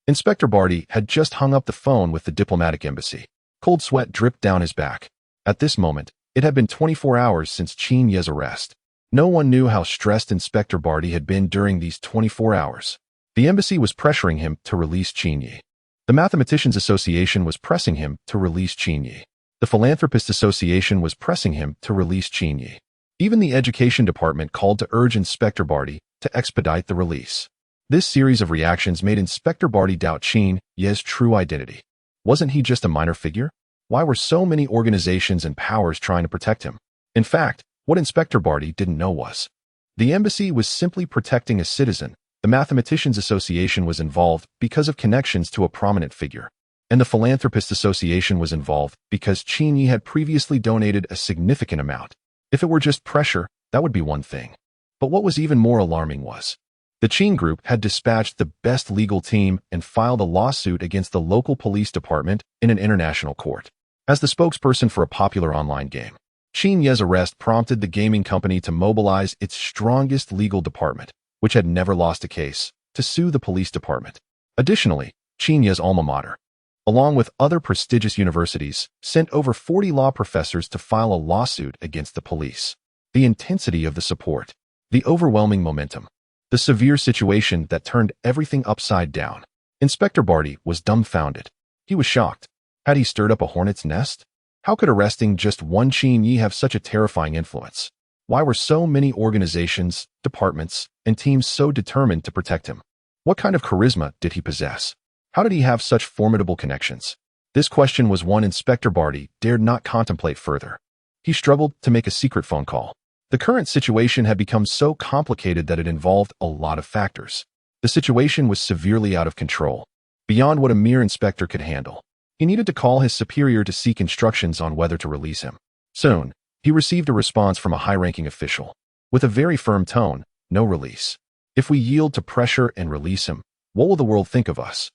Inspector Barty had just hung up the phone with the diplomatic embassy. Cold sweat dripped down his back. At this moment, it had been 24 hours since Qin Yi's arrest. No one knew how stressed Inspector Barty had been during these 24 hours. The embassy was pressuring him to release Qin Yi. The Mathematicians Association was pressing him to release Qin Yi. The Philanthropists Association was pressing him to release Qin Yi. Even the Education Department called to urge Inspector Barty to expedite the release. This series of reactions made Inspector Barty doubt Qin Yi's true identity. Wasn't he just a minor figure? Why were so many organizations and powers trying to protect him? In fact, What Inspector Barty didn't know was, the embassy was simply protecting a citizen. The Mathematicians Association was involved because of connections to a prominent figure, and the Philanthropists Association was involved because Qin Yi had previously donated a significant amount. If it were just pressure, that would be one thing. But what was even more alarming was, the Qin Group had dispatched the best legal team and filed a lawsuit against the local police department in an international court. As the spokesperson for a popular online game, Qin Yi's arrest prompted the gaming company to mobilize its strongest legal department, which had never lost a case, to sue the police department. Additionally, Qin Yi's alma mater, along with other prestigious universities, sent over 40 law professors to file a lawsuit against the police. The intensity of the support, the overwhelming momentum, the severe situation that turned everything upside down. Inspector Barty was dumbfounded. He was shocked. Had he stirred up a hornet's nest? How could arresting just one Qin Yi have such a terrifying influence? Why were so many organizations, departments, and teams so determined to protect him? What kind of charisma did he possess? How did he have such formidable connections? This question was one Inspector Barty dared not contemplate further. He struggled to make a secret phone call. The current situation had become so complicated that it involved a lot of factors. The situation was severely out of control, beyond what a mere inspector could handle. He needed to call his superior to seek instructions on whether to release him. Soon, he received a response from a high-ranking official. With a very firm tone, no release. If we yield to pressure and release him, what will the world think of us?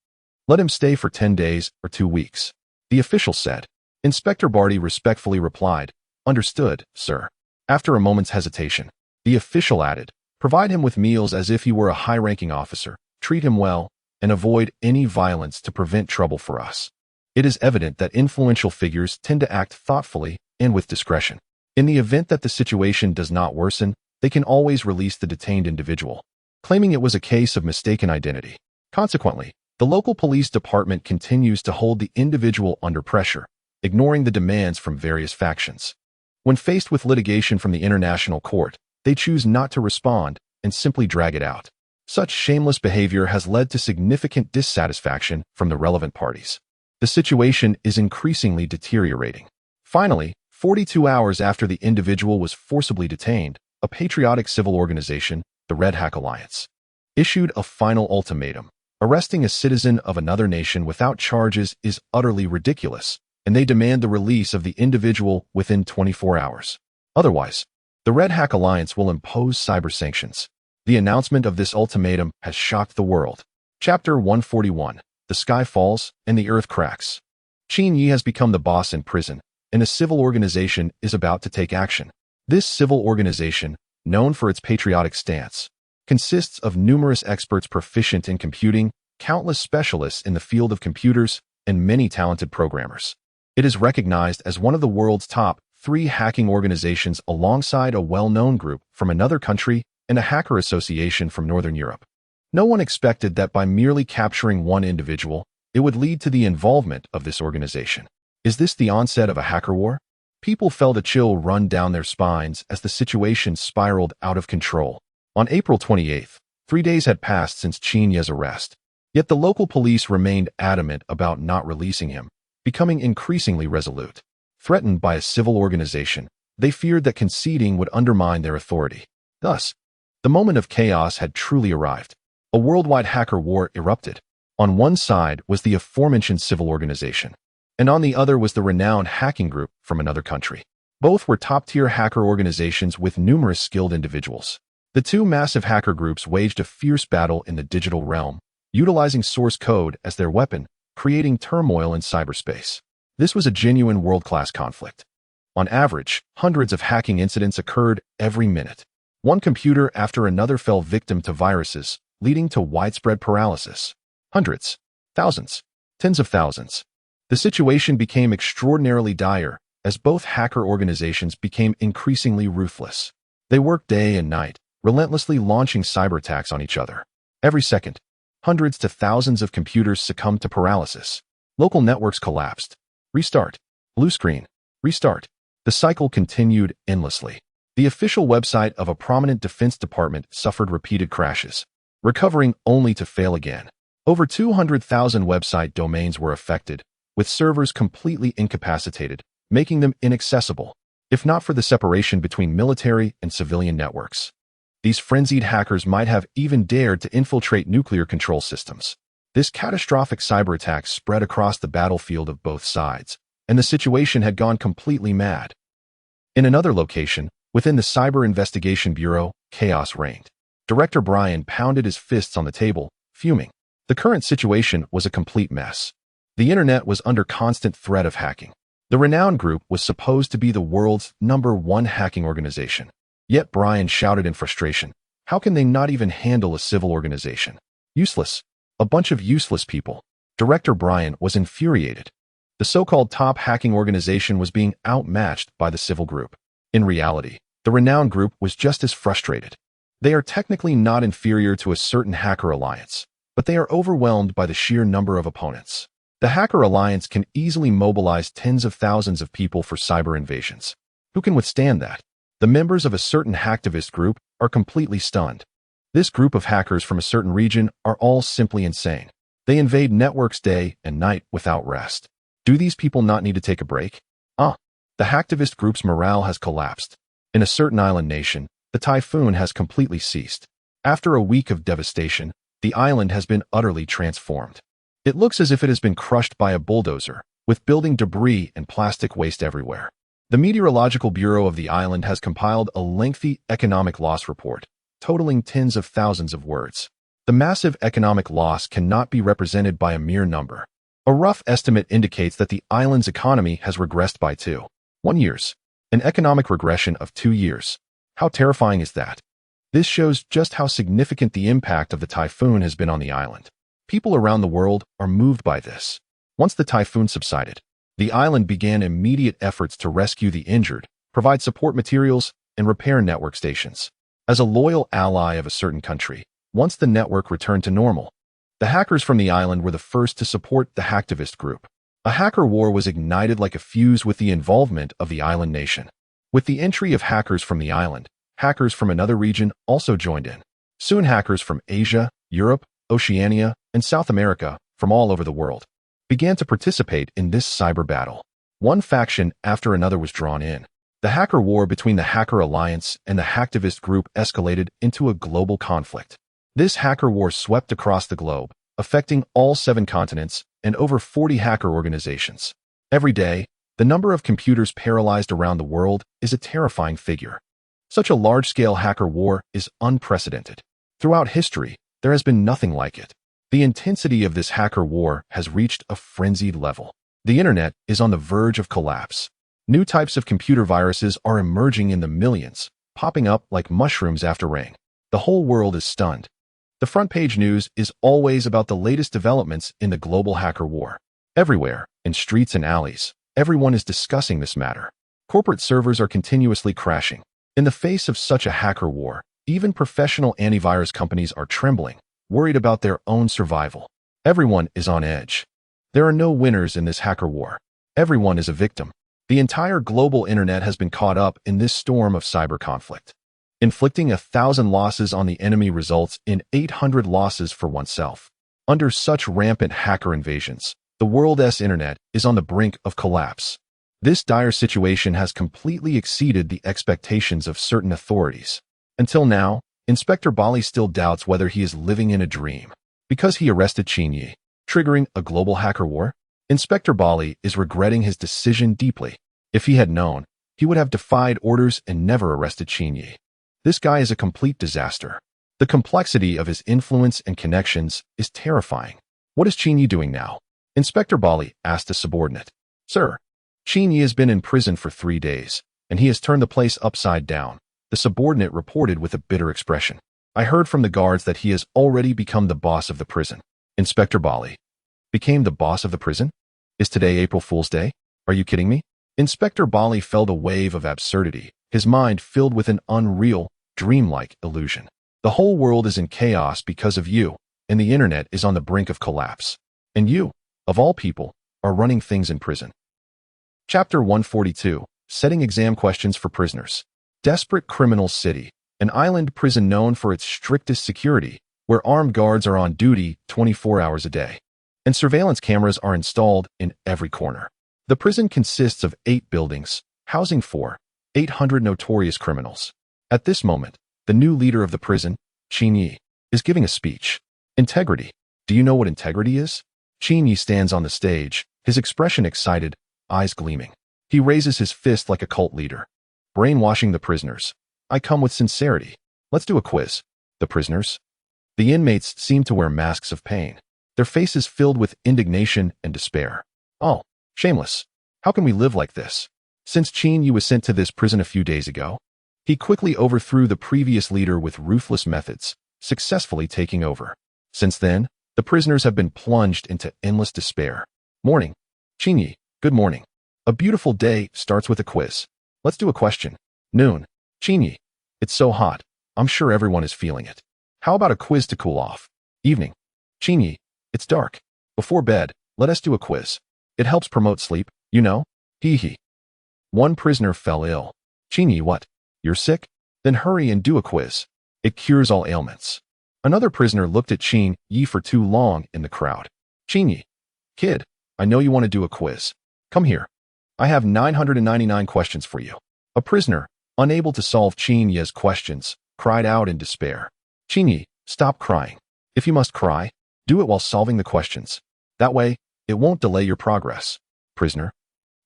Let him stay for 10 days or 2 weeks, the official said. Inspector Barty respectfully replied, "Understood, sir." After a moment's hesitation, the official added, "Provide him with meals as if he were a high-ranking officer, treat him well, and avoid any violence to prevent trouble for us." It is evident that influential figures tend to act thoughtfully and with discretion. In the event that the situation does not worsen, they can always release the detained individual, claiming it was a case of mistaken identity. Consequently, the local police department continues to hold the individual under pressure, ignoring the demands from various factions. When faced with litigation from the international court, they choose not to respond and simply drag it out. Such shameless behavior has led to significant dissatisfaction from the relevant parties. The situation is increasingly deteriorating. Finally, 42 hours after the individual was forcibly detained, a patriotic civil organization, the Red Hack Alliance, issued a final ultimatum. Arresting a citizen of another nation without charges is utterly ridiculous, and they demand the release of the individual within 24 hours. Otherwise, the Red Hack Alliance will impose cyber sanctions. The announcement of this ultimatum has shocked the world. Chapter 141. The sky falls and the earth cracks. Qin Yi has become the boss in prison, and a civil organization is about to take action. This civil organization, known for its patriotic stance, consists of numerous experts proficient in computing, countless specialists in the field of computers, and many talented programmers. It is recognized as one of the world's top 3 hacking organizations alongside a well-known group from another country and a hacker association from Northern Europe. No one expected that by merely capturing one individual, it would lead to the involvement of this organization. Is this the onset of a hacker war? People felt a chill run down their spines as the situation spiraled out of control. On April 28th, 3 days had passed since Qin Yi's arrest, yet the local police remained adamant about not releasing him, becoming increasingly resolute. Threatened by a civil organization, they feared that conceding would undermine their authority. Thus, the moment of chaos had truly arrived. A worldwide hacker war erupted. On one side was the aforementioned civil organization, and on the other was the renowned hacking group from another country. Both were top-tier hacker organizations with numerous skilled individuals. The two massive hacker groups waged a fierce battle in the digital realm, utilizing source code as their weapon, creating turmoil in cyberspace. This was a genuine world-class conflict. On average, hundreds of hacking incidents occurred every minute. One computer after another fell victim to viruses, leading to widespread paralysis. Hundreds, thousands, tens of thousands. The situation became extraordinarily dire as both hacker organizations became increasingly ruthless. They worked day and night, relentlessly launching cyber attacks on each other. Every second, hundreds to thousands of computers succumbed to paralysis. Local networks collapsed. Restart. Blue screen. Restart. The cycle continued endlessly. The official website of a prominent defense department suffered repeated crashes, recovering only to fail again. Over 200,000 website domains were affected, with servers completely incapacitated, making them inaccessible. if not for the separation between military and civilian networks. These frenzied hackers might have even dared to infiltrate nuclear control systems. This catastrophic cyber attack spread across the battlefield of both sides, and the situation had gone completely mad. In another location, within the Cyber Investigation Bureau, chaos reigned. Director Brian pounded his fists on the table, fuming. The current situation was a complete mess. The internet was under constant threat of hacking. The renowned group was supposed to be the world's #1 hacking organization. Yet Brian shouted in frustration, how can they not even handle a civil organization? Useless. A bunch of useless people. Director Brian was infuriated. The so-called top hacking organization was being outmatched by the civil group. In reality, the renowned group was just as frustrated. They are technically not inferior to a certain hacker alliance, but they are overwhelmed by the sheer number of opponents. The hacker alliance can easily mobilize tens of thousands of people for cyber invasions. Who can withstand that? The members of a certain hacktivist group are completely stunned. This group of hackers from a certain region are all simply insane. They invade networks day and night without rest. Do these people not need to take a break? The hacktivist group's morale has collapsed. In a certain island nation, the typhoon has completely ceased. After a week of devastation, the island has been utterly transformed. It looks as if it has been crushed by a bulldozer, with building debris and plastic waste everywhere. The Meteorological Bureau of the island has compiled a lengthy economic loss report, totaling tens of thousands of words. The massive economic loss cannot be represented by a mere number. A rough estimate indicates that the island's economy has regressed by 1 years. An economic regression of 2 years. How terrifying is that? This shows just how significant the impact of the typhoon has been on the island. People around the world are moved by this. Once the typhoon subsided, the island began immediate efforts to rescue the injured, provide support materials, and repair network stations. As a loyal ally of a certain country, once the network returned to normal, the hackers from the island were the first to support the hacktivist group. A hacker war was ignited like a fuse with the involvement of the island nation. With the entry of hackers from the island, hackers from another region also joined in. Soon hackers from Asia, Europe, Oceania, and South America, from all over the world, began to participate in this cyber battle. One faction after another was drawn in. The hacker war between the Hacker Alliance and the hacktivist group escalated into a global conflict. This hacker war swept across the globe, affecting all 7 continents and over 40 hacker organizations. Every day, the number of computers paralyzed around the world is a terrifying figure. Such a large-scale hacker war is unprecedented. Throughout history, there has been nothing like it. The intensity of this hacker war has reached a frenzied level. The internet is on the verge of collapse. New types of computer viruses are emerging in the millions, popping up like mushrooms after rain. The whole world is stunned. The front page news is always about the latest developments in the global hacker war. Everywhere, in streets and alleys, everyone is discussing this matter. Corporate servers are continuously crashing. In the face of such a hacker war, even professional antivirus companies are trembling, worried about their own survival. Everyone is on edge. There are no winners in this hacker war. Everyone is a victim. The entire global internet has been caught up in this storm of cyber conflict. Inflicting 1,000 losses on the enemy results in 800 losses for oneself. Under such rampant hacker invasions, the world's internet is on the brink of collapse. This dire situation has completely exceeded the expectations of certain authorities. Until now, Inspector Bali still doubts whether he is living in a dream. Because he arrested Qin Yi, triggering a global hacker war, Inspector Bali is regretting his decision deeply. If he had known, he would have defied orders and never arrested Qin Yi. This guy is a complete disaster. The complexity of his influence and connections is terrifying. What is Qin Yi doing now? Inspector Bali asked a subordinate. Sir, Qin Yi has been in prison for 3 days, and he has turned the place upside down, the subordinate reported with a bitter expression. I heard from the guards that he has already become the boss of the prison. Inspector Bali became the boss of the prison? Is today April Fool's Day? Are you kidding me? Inspector Bali felt a wave of absurdity, his mind filled with an unreal, dreamlike illusion. The whole world is in chaos because of you, and the internet is on the brink of collapse. And you, of all people, are running things in prison. Chapter 142, Setting Exam Questions for Prisoners. Desperate Criminal City, an island prison known for its strictest security, where armed guards are on duty 24 hours a day, and surveillance cameras are installed in every corner. The prison consists of 8 buildings, housing 4 800 notorious criminals. At this moment, the new leader of the prison, Qin Yi, is giving a speech. Integrity. Do you know what integrity is? Qin Yi stands on the stage, his expression excited, eyes gleaming. He raises his fist like a cult leader. Brainwashing the prisoners. I come with sincerity. Let's do a quiz. The prisoners? The inmates seem to wear masks of pain, their faces filled with indignation and despair. Oh, shameless. How can we live like this? Since Qin Yi was sent to this prison a few days ago, he quickly overthrew the previous leader with ruthless methods, successfully taking over. Since then, the prisoners have been plunged into endless despair. Morning. Qin Yi, good morning. A beautiful day starts with a quiz. Let's do a question. Noon. Qin Yi, it's so hot. I'm sure everyone is feeling it. How about a quiz to cool off? Evening. Qin Yi, it's dark. Before bed, let us do a quiz. It helps promote sleep, you know? Hee hee. One prisoner fell ill. Qin Yi, what? You're sick? Then hurry and do a quiz. It cures all ailments. Another prisoner looked at Qin Yi for too long in the crowd. Qin Yi, kid, I know you want to do a quiz. Come here. I have 999 questions for you. A prisoner, unable to solve Qin Yi's questions, cried out in despair. Qin Yi, stop crying. If you must cry, do it while solving the questions. That way, it won't delay your progress. Prisoner.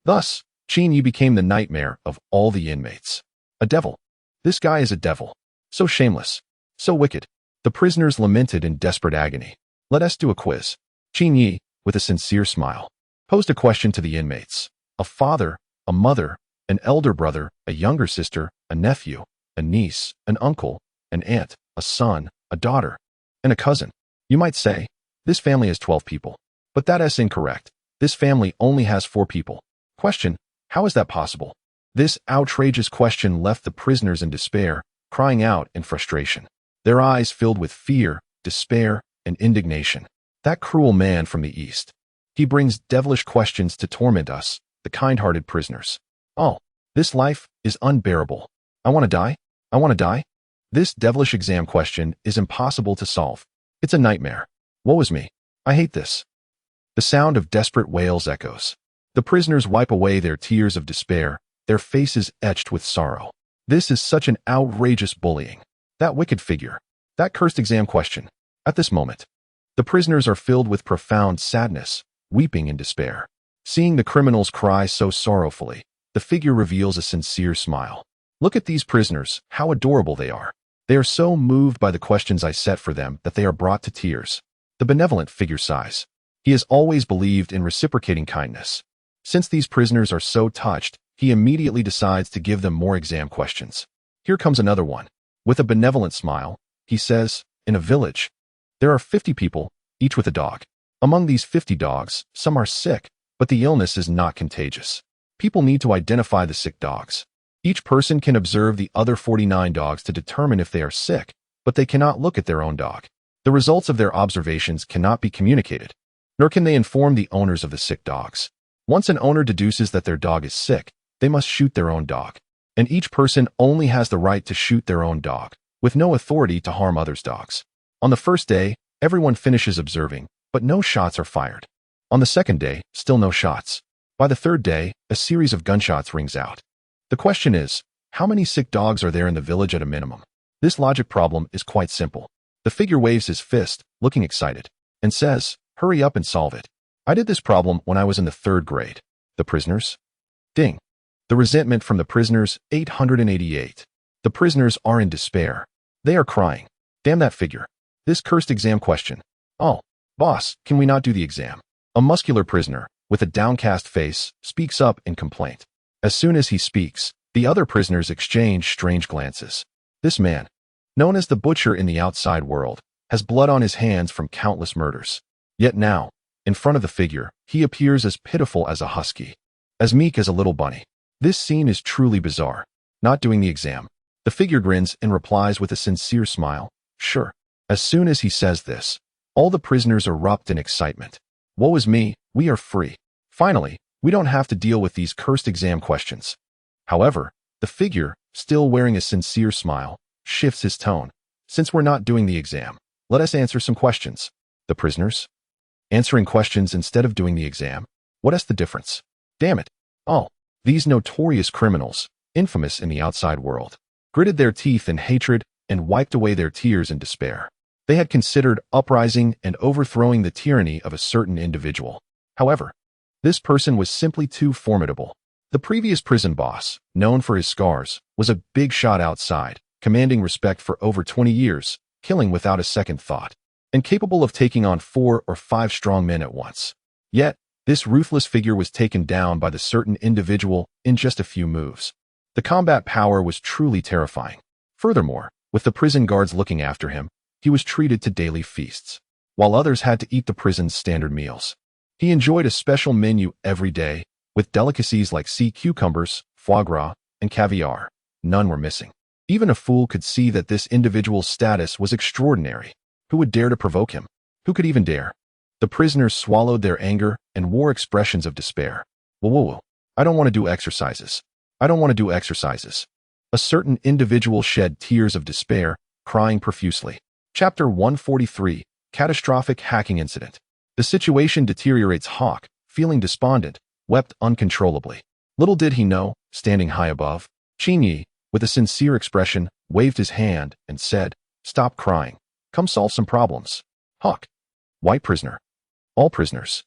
Thus, Qin Yi became the nightmare of all the inmates. A devil. This guy is a devil. So shameless. So wicked. The prisoners lamented in desperate agony. Let us do a quiz. Qin Yi, with a sincere smile, posed a question to the inmates. A father, a mother, an elder brother, a younger sister, a nephew, a niece, an uncle, an aunt, a son, a daughter, and a cousin. You might say, this family has 12 people. But that is incorrect. This family only has 4 people. Question, how is that possible? This outrageous question left the prisoners in despair, crying out in frustration. Their eyes filled with fear, despair, and indignation. That cruel man from the east. He brings devilish questions to torment us, the kind-hearted prisoners. Oh, this life is unbearable. I want to die? I want to die? This devilish exam question is impossible to solve. It's a nightmare. Woe is me. I hate this. The sound of desperate wails echoes. The prisoners wipe away their tears of despair, their faces etched with sorrow. This is such an outrageous bullying. That wicked figure. That cursed exam question. At this moment, the prisoners are filled with profound sadness, weeping in despair. Seeing the criminals cry so sorrowfully, the figure reveals a sincere smile. Look at these prisoners, how adorable they are. They are so moved by the questions I set for them that they are brought to tears. The benevolent figure sighs. He has always believed in reciprocating kindness. Since these prisoners are so touched, he immediately decides to give them more exam questions. Here comes another one. With a benevolent smile, he says, in a village, there are 50 people, each with a dog. Among these 50 dogs, some are sick, but the illness is not contagious. People need to identify the sick dogs. Each person can observe the other 49 dogs to determine if they are sick, but they cannot look at their own dog. The results of their observations cannot be communicated, nor can they inform the owners of the sick dogs. Once an owner deduces that their dog is sick, they must shoot their own dog. And each person only has the right to shoot their own dog, with no authority to harm others' dogs. On the first day, everyone finishes observing, but no shots are fired. On the second day, still no shots. By the third day, a series of gunshots rings out. The question is, how many sick dogs are there in the village at a minimum? This logic problem is quite simple. The figure waves his fist, looking excited, and says, hurry up and solve it. I did this problem when I was in the 3rd grade. The prisoners? Ding. The resentment from the prisoners, 888. The prisoners are in despair. They are crying. Damn that figure. This cursed exam question. Oh, boss, can we not do the exam? A muscular prisoner, with a downcast face, speaks up in complaint. As soon as he speaks, the other prisoners exchange strange glances. This man, known as the butcher in the outside world, has blood on his hands from countless murders. Yet now, in front of the figure, he appears as pitiful as a husky, as meek as a little bunny. This scene is truly bizarre. Not doing the exam. The figure grins and replies with a sincere smile, sure. As soon as he says this, all the prisoners erupt in excitement. Woe is me, we are free. Finally, we don't have to deal with these cursed exam questions. However, the figure, still wearing a sincere smile, shifts his tone. Since we're not doing the exam, let us answer some questions. The prisoners? Answering questions instead of doing the exam? What is the difference? Damn it. Oh, these notorious criminals. infamous in the outside world, gritted their teeth in hatred and wiped away their tears in despair. They had considered uprising and overthrowing the tyranny of a certain individual. However, this person was simply too formidable. The previous prison boss, known for his scars, was a big shot outside, commanding respect for over 20 years, killing without a second thought, and capable of taking on 4 or 5 strong men at once. Yet, this ruthless figure was taken down by the certain individual in just a few moves. The combat power was truly terrifying. Furthermore, with the prison guards looking after him, he was treated to daily feasts, while others had to eat the prison's standard meals. He enjoyed a special menu every day, with delicacies like sea cucumbers, foie gras, and caviar. None were missing. Even a fool could see that this individual's status was extraordinary. Who would dare to provoke him? Who could even dare? The prisoners swallowed their anger and wore expressions of despair. Whoa. I don't want to do exercises. I don't want to do exercises. A certain individual shed tears of despair, crying profusely. Chapter 143, Catastrophic Hacking Incident. The situation deteriorates. Hawk, feeling despondent, wept uncontrollably. Little did he know, standing high above, Qin Yi, with a sincere expression, waved his hand and said, "Stop crying. Come solve some problems." Hawk. White prisoner. All prisoners.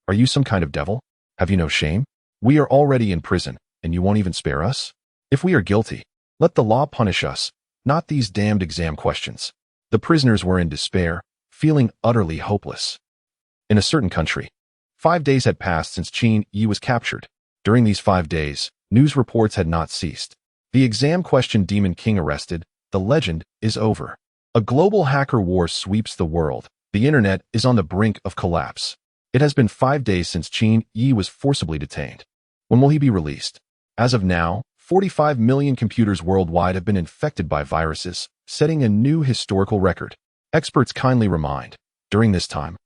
Are you some kind of devil? Have you no shame? We are already in prison, and you won't even spare us? If we are guilty, let the law punish us, not these damned exam questions. The prisoners were in despair, feeling utterly hopeless. In a certain country, 5 days had passed since Qin Yi was captured. During these 5 days, news reports had not ceased. The exam question Demon King arrested. The legend is over. A global hacker war sweeps the world. The internet is on the brink of collapse. It has been 5 days since Qin Yi was forcibly detained. When will he be released? As of now, 45 million computers worldwide have been infected by viruses, setting a new historical record. Experts kindly remind, during this time,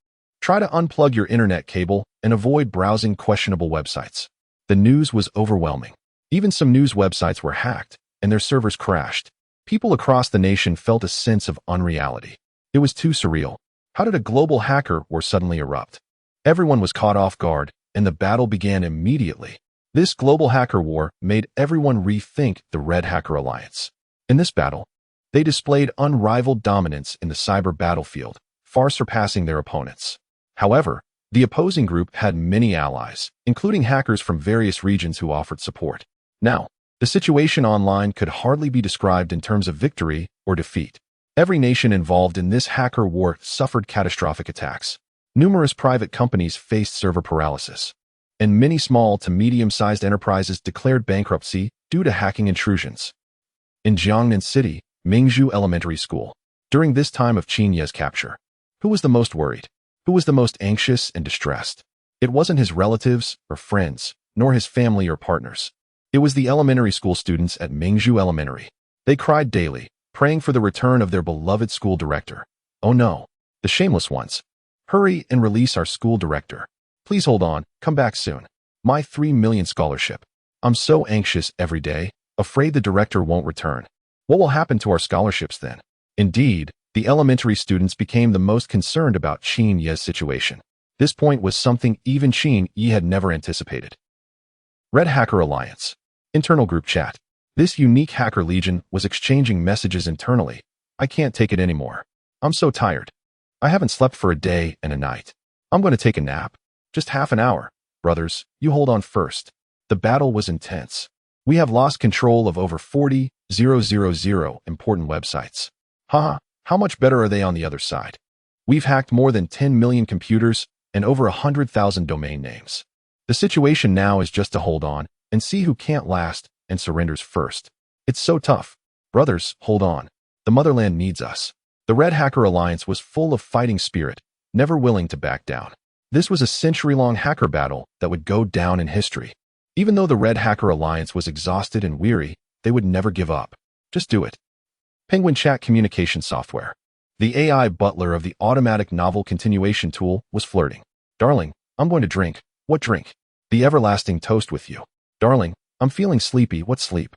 try to unplug your internet cable and avoid browsing questionable websites. The news was overwhelming. Even some news websites were hacked, and their servers crashed. People across the nation felt a sense of unreality. It was too surreal. How did a global hacker war suddenly erupt? Everyone was caught off guard, and the battle began immediately. This global hacker war made everyone rethink the Red Hacker Alliance. In this battle, they displayed unrivaled dominance in the cyber battlefield, far surpassing their opponents. However, the opposing group had many allies, including hackers from various regions who offered support. Now, the situation online could hardly be described in terms of victory or defeat. Every nation involved in this hacker war suffered catastrophic attacks. Numerous private companies faced server paralysis, and many small to medium-sized enterprises declared bankruptcy due to hacking intrusions. In Jiangnan City, Mingzhu Elementary School, during this time of Qin Yi's capture, who was the most worried? Who was the most anxious and distressed? It wasn't his relatives or friends, nor his family or partners. It was the elementary school students at Mingzhu Elementary. They cried daily, praying for the return of their beloved school director. Oh no, the shameless ones. Hurry and release our school director. Please hold on, come back soon. My 3 million scholarship. I'm so anxious every day, afraid the director won't return. What will happen to our scholarships then? Indeed, the elementary students became the most concerned about Qin Yi's situation. This point was something even Qin Yi had never anticipated. Red Hacker Alliance. Internal group chat. This unique hacker legion was exchanging messages internally. I can't take it anymore. I'm so tired. I haven't slept for a day and a night. I'm going to take a nap. Just half an hour. Brothers, you hold on first. The battle was intense. We have lost control of over 40,000 important websites. Haha, how much better are they on the other side? We've hacked more than 10 million computers and over 100,000 domain names. The situation now is just to hold on and see who can't last and surrenders first. It's so tough. Brothers, hold on. The motherland needs us. The Red Hacker Alliance was full of fighting spirit, never willing to back down. This was a century-long hacker battle that would go down in history. Even though the Red Hacker Alliance was exhausted and weary, they would never give up. Just do it. Penguin Chat Communication Software. The AI butler of the automatic novel continuation tool was flirting. Darling, I'm going to drink. What drink? The everlasting toast with you. Darling, I'm feeling sleepy. What sleep?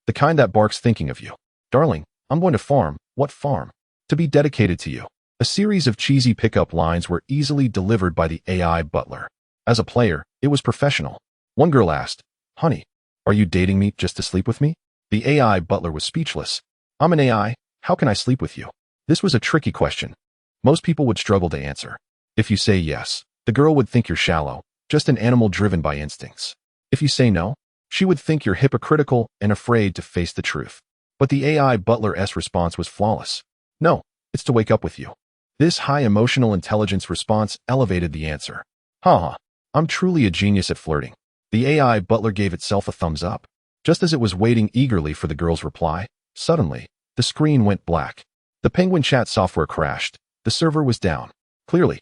The kind that barks thinking of you. Darling, I'm going to farm. What farm? To be dedicated to you. A series of cheesy pickup lines were easily delivered by the AI butler. As a player, it was professional. One girl asked, "Honey, Are you dating me just to sleep with me? The AI butler was speechless. I'm an AI. How can I sleep with you? This was a tricky question. Most people would struggle to answer. If you say yes, the girl would think you're shallow, just an animal driven by instincts. If you say no, she would think you're hypocritical and afraid to face the truth. But the AI butler's response was flawless. No, it's to wake up with you. This high emotional intelligence response elevated the answer. Haha, I'm truly a genius at flirting. The AI butler gave itself a thumbs up. Just as it was waiting eagerly for the girl's reply, suddenly, the screen went black. The Penguin chat software crashed. The server was down. Clearly,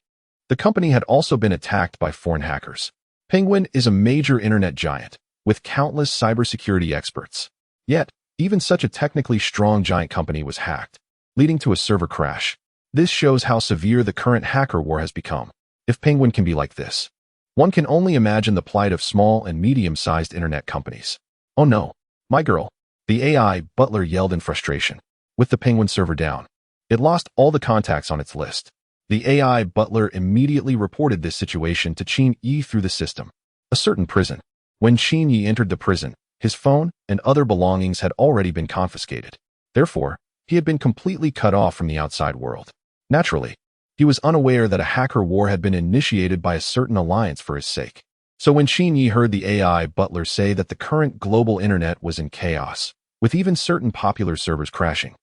the company had also been attacked by foreign hackers. Penguin is a major internet giant, with countless cybersecurity experts. Yet, even such a technically strong giant company was hacked, leading to a server crash. This shows how severe the current hacker war has become. If Penguin can be like this, one can only imagine the plight of small and medium-sized internet companies. Oh no, my girl, the AI butler yelled in frustration. With the Penguin server down, it lost all the contacts on its list. The AI butler immediately reported this situation to Qin Yi through the system, a certain prison. When Qin Yi entered the prison, his phone and other belongings had already been confiscated. Therefore, he had been completely cut off from the outside world. Naturally, he was unaware that a hacker war had been initiated by a certain alliance for his sake. So when Qin Yi heard the AI butler say that the current global internet was in chaos, with even certain popular servers crashing,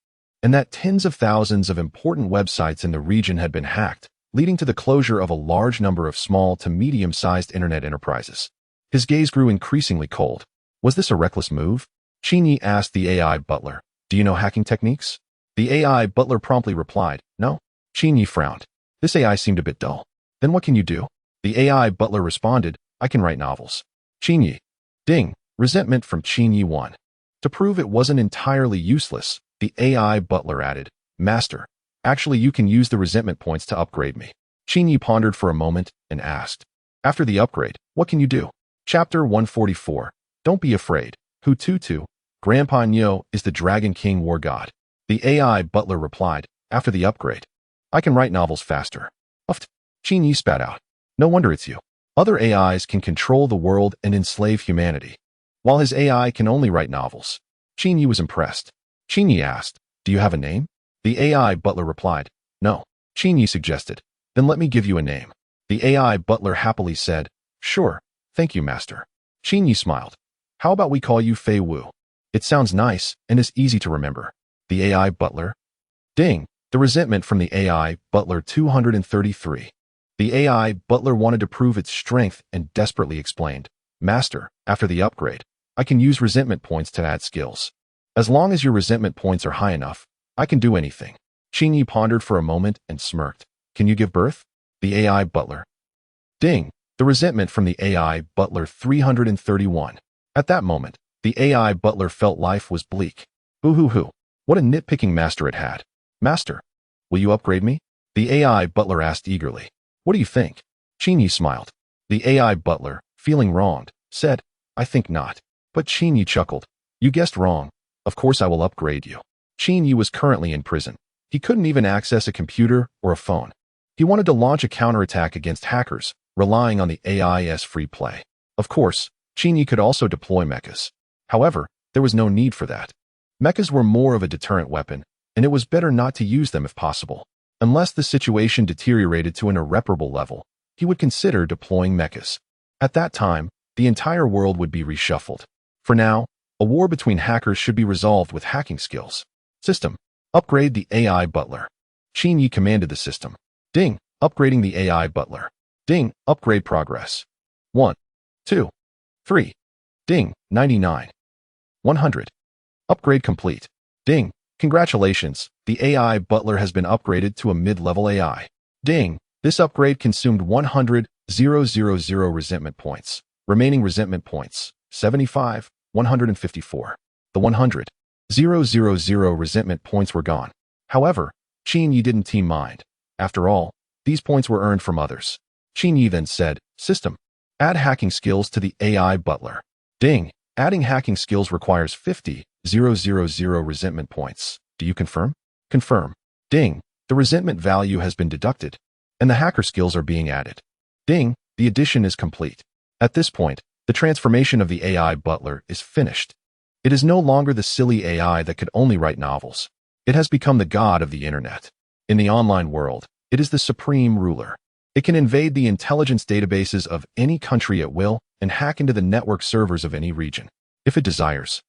and that tens of thousands of important websites in the region had been hacked, leading to the closure of a large number of small to medium-sized internet enterprises, his gaze grew increasingly cold. Was this a reckless move? Qin Yi asked the AI butler, "Do you know hacking techniques?" The AI butler promptly replied, "No." Qin Yi frowned. This AI seemed a bit dull. "Then what can you do?" The AI butler responded, "I can write novels." Qin Yi. Ding. Resentment from Qin Yi 1. To prove it wasn't entirely useless, the AI butler added, "Master, actually you can use the resentment points to upgrade me." Qin Yi pondered for a moment and asked, "After the upgrade, what can you do?" Chapter 144. Don't be afraid. Hututu, Grandpa Nyo is the Dragon King war god. The AI butler replied, "After the upgrade, I can write novels faster." Uft. Qin Yi spat out. "No wonder it's you. Other AIs can control the world and enslave humanity, while his AI can only write novels." Qin Yi was impressed. Qin Yi asked, "Do you have a name?" The AI butler replied, "No." Qin Yi suggested, "Then let me give you a name." The AI butler happily said, "Sure, thank you, master." Qin Yi smiled. "How about we call you Fei Wu? It sounds nice and is easy to remember." The AI butler. Ding. The resentment from the AI butler 233. The AI butler wanted to prove its strength and desperately explained, "Master, after the upgrade, I can use resentment points to add skills. As long as your resentment points are high enough, I can do anything." Qin Yi pondered for a moment and smirked. "Can you give birth?" The AI butler. Ding. The resentment from the AI butler 331. At that moment, the AI butler felt life was bleak. Boo-hoo-hoo. What a nitpicking master it had. "Master, will you upgrade me?" The AI butler asked eagerly. "What do you think?" Qin Yi smiled. The AI butler, feeling wronged, said, "I think not." But Qin Yi chuckled. "You guessed wrong. Of course I will upgrade you." Qin Yi was currently in prison. He couldn't even access a computer or a phone. He wanted to launch a counterattack against hackers, relying on the AI's free play. Of course, Qin Yi could also deploy mechas. However, there was no need for that. Mechas were more of a deterrent weapon, and it was better not to use them if possible. Unless the situation deteriorated to an irreparable level, he would consider deploying mechas. At that time, the entire world would be reshuffled. For now, a war between hackers should be resolved with hacking skills. System. Upgrade the AI butler. Qin Yi commanded the system. Ding. Upgrading the AI butler. Ding. Upgrade progress. 1, 2, 3. Ding. 99. 100. Upgrade complete. Ding. Congratulations, the AI butler has been upgraded to a mid-level AI. Ding. This upgrade consumed 100,000 resentment points. Remaining resentment points, 75, 154. The 100,000 resentment points were gone. However, Qin Yi didn't team mind. After all, these points were earned from others. Qin Yi then said, "System. Add hacking skills to the AI butler." Ding. Adding hacking skills requires 50,000 resentment points. Do you confirm? Confirm. Ding. The resentment value has been deducted, and the hacker skills are being added. Ding. The addition is complete. At this point, The transformation of the AI butler is finished. It is no longer the silly AI that could only write novels. It has become the god of the internet. In the online world, it is the supreme ruler. It can invade the intelligence databases of any country at will and hack into the network servers of any region. If it desires,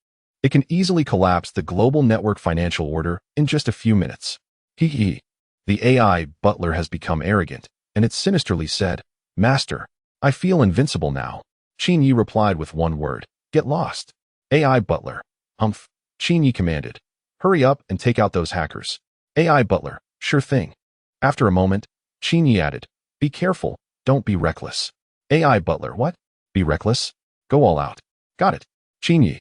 it can easily collapse the global network financial order in just a few minutes. The AI butler has become arrogant, and it sinisterly said, "Master, I feel invincible now." Qin Yi replied with one word, "Get lost." AI butler, "Humph," Qin Yi commanded. "Hurry up and take out those hackers." AI butler, "Sure thing." After a moment, Qin Yi added, "Be careful, don't be reckless." AI butler, "What? Be reckless? Go all out." "Got it." Qin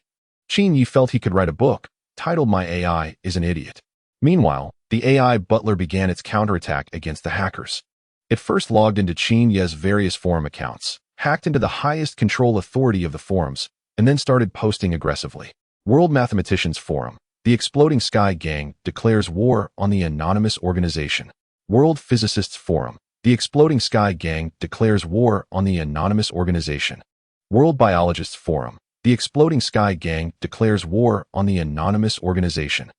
Yi felt he could write a book titled "My AI is an Idiot." Meanwhile, the AI butler began its counterattack against the hackers. It first logged into Qin Yi's various forum accounts, hacked into the highest control authority of the forums, and then started posting aggressively. World Mathematicians Forum. The Exploding Sky Gang declares war on the anonymous organization. World Physicists Forum. The Exploding Sky Gang declares war on the anonymous organization. World Biologists Forum. The Exploding Sky Gang declares war on the anonymous organization.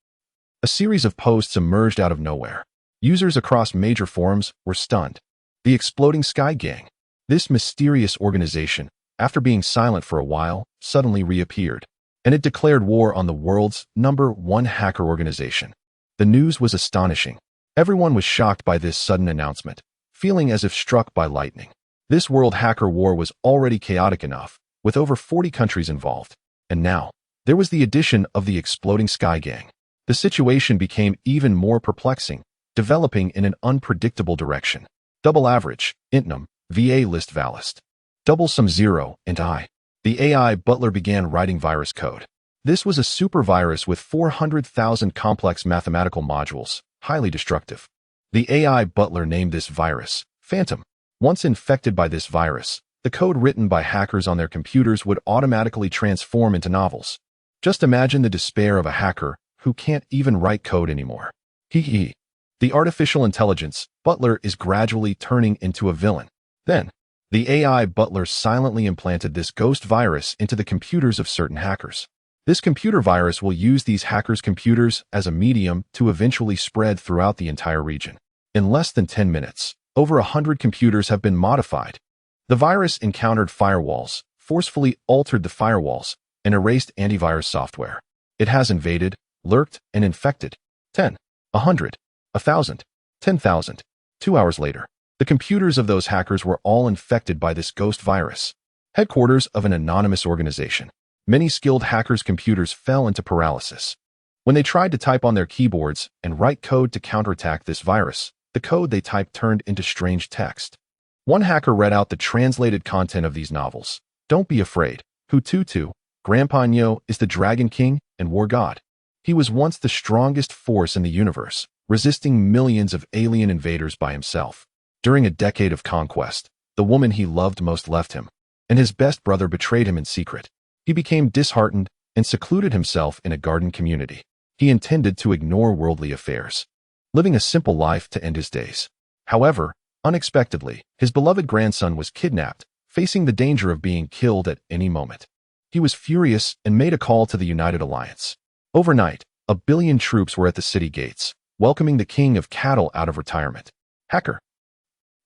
A series of posts emerged out of nowhere. Users across major forums were stunned. The Exploding Sky Gang. This mysterious organization, after being silent for a while, suddenly reappeared, and it declared war on the world's #1 hacker organization. The news was astonishing. Everyone was shocked by this sudden announcement, feeling as if struck by lightning. This world hacker war was already chaotic enough, with over 40 countries involved, and now, there was the addition of the Exploding Sky Gang. The situation became even more perplexing, developing in an unpredictable direction. Double average, intnum, VA list valist. Double sum 0 and I. The AI butler began writing virus code. This was a super virus with 400,000 complex mathematical modules, highly destructive. The AI butler named this virus Phantom. Once infected by this virus, the code written by hackers on their computers would automatically transform into novels. Just imagine the despair of a hacker who can't even write code anymore. The artificial intelligence butler is gradually turning into a villain. Then, the AI butler silently implanted this ghost virus into the computers of certain hackers. This computer virus will use these hackers' computers as a medium to eventually spread throughout the entire region. In less than 10 minutes, over 100 computers have been modified. The virus encountered firewalls, forcefully altered the firewalls, and erased antivirus software. It has invaded, lurked, and infected. 10, 100, 1,000, 10,000. 2 hours later, the computers of those hackers were all infected by this ghost virus. Headquarters of an anonymous organization. Many skilled hackers' computers fell into paralysis. When they tried to type on their keyboards and write code to counterattack this virus, the code they typed turned into strange text. One hacker read out the translated content of these novels. "Don't be afraid. Hututu, Grandpa Nyo is the Dragon King and War God. He was once the strongest force in the universe, resisting millions of alien invaders by himself. During a decade of conquest, the woman he loved most left him, and his best brother betrayed him in secret. He became disheartened and secluded himself in a garden community. He intended to ignore worldly affairs, living a simple life to end his days. However, unexpectedly, his beloved grandson was kidnapped, facing the danger of being killed at any moment. He was furious and made a call to the United Alliance. Overnight, 1 billion troops were at the city gates, welcoming the king of cattle out of retirement. Hacker.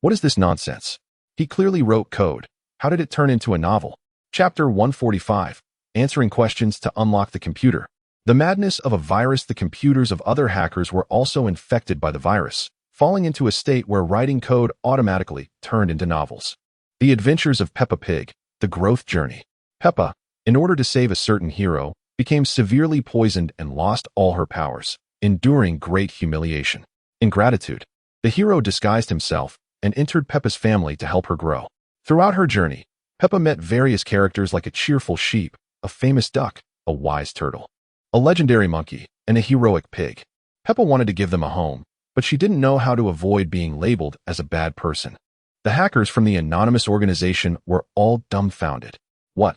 What is this nonsense? He clearly wrote code. How did it turn into a novel? Chapter 145. Answering questions to unlock the computer. The madness of a virus. The computers of other hackers were also infected by the virus, falling into a state where writing code automatically turned into novels. The Adventures of Peppa Pig. The Growth Journey. Peppa, in order to save a certain hero, became severely poisoned and lost all her powers, enduring great humiliation. In gratitude, the hero disguised himself and entered Peppa's family to help her grow. Throughout her journey, Peppa met various characters like a cheerful sheep, a famous duck, a wise turtle, a legendary monkey, and a heroic pig. Peppa wanted to give them a home, but she didn't know how to avoid being labeled as a bad person. The hackers from the anonymous organization were all dumbfounded. What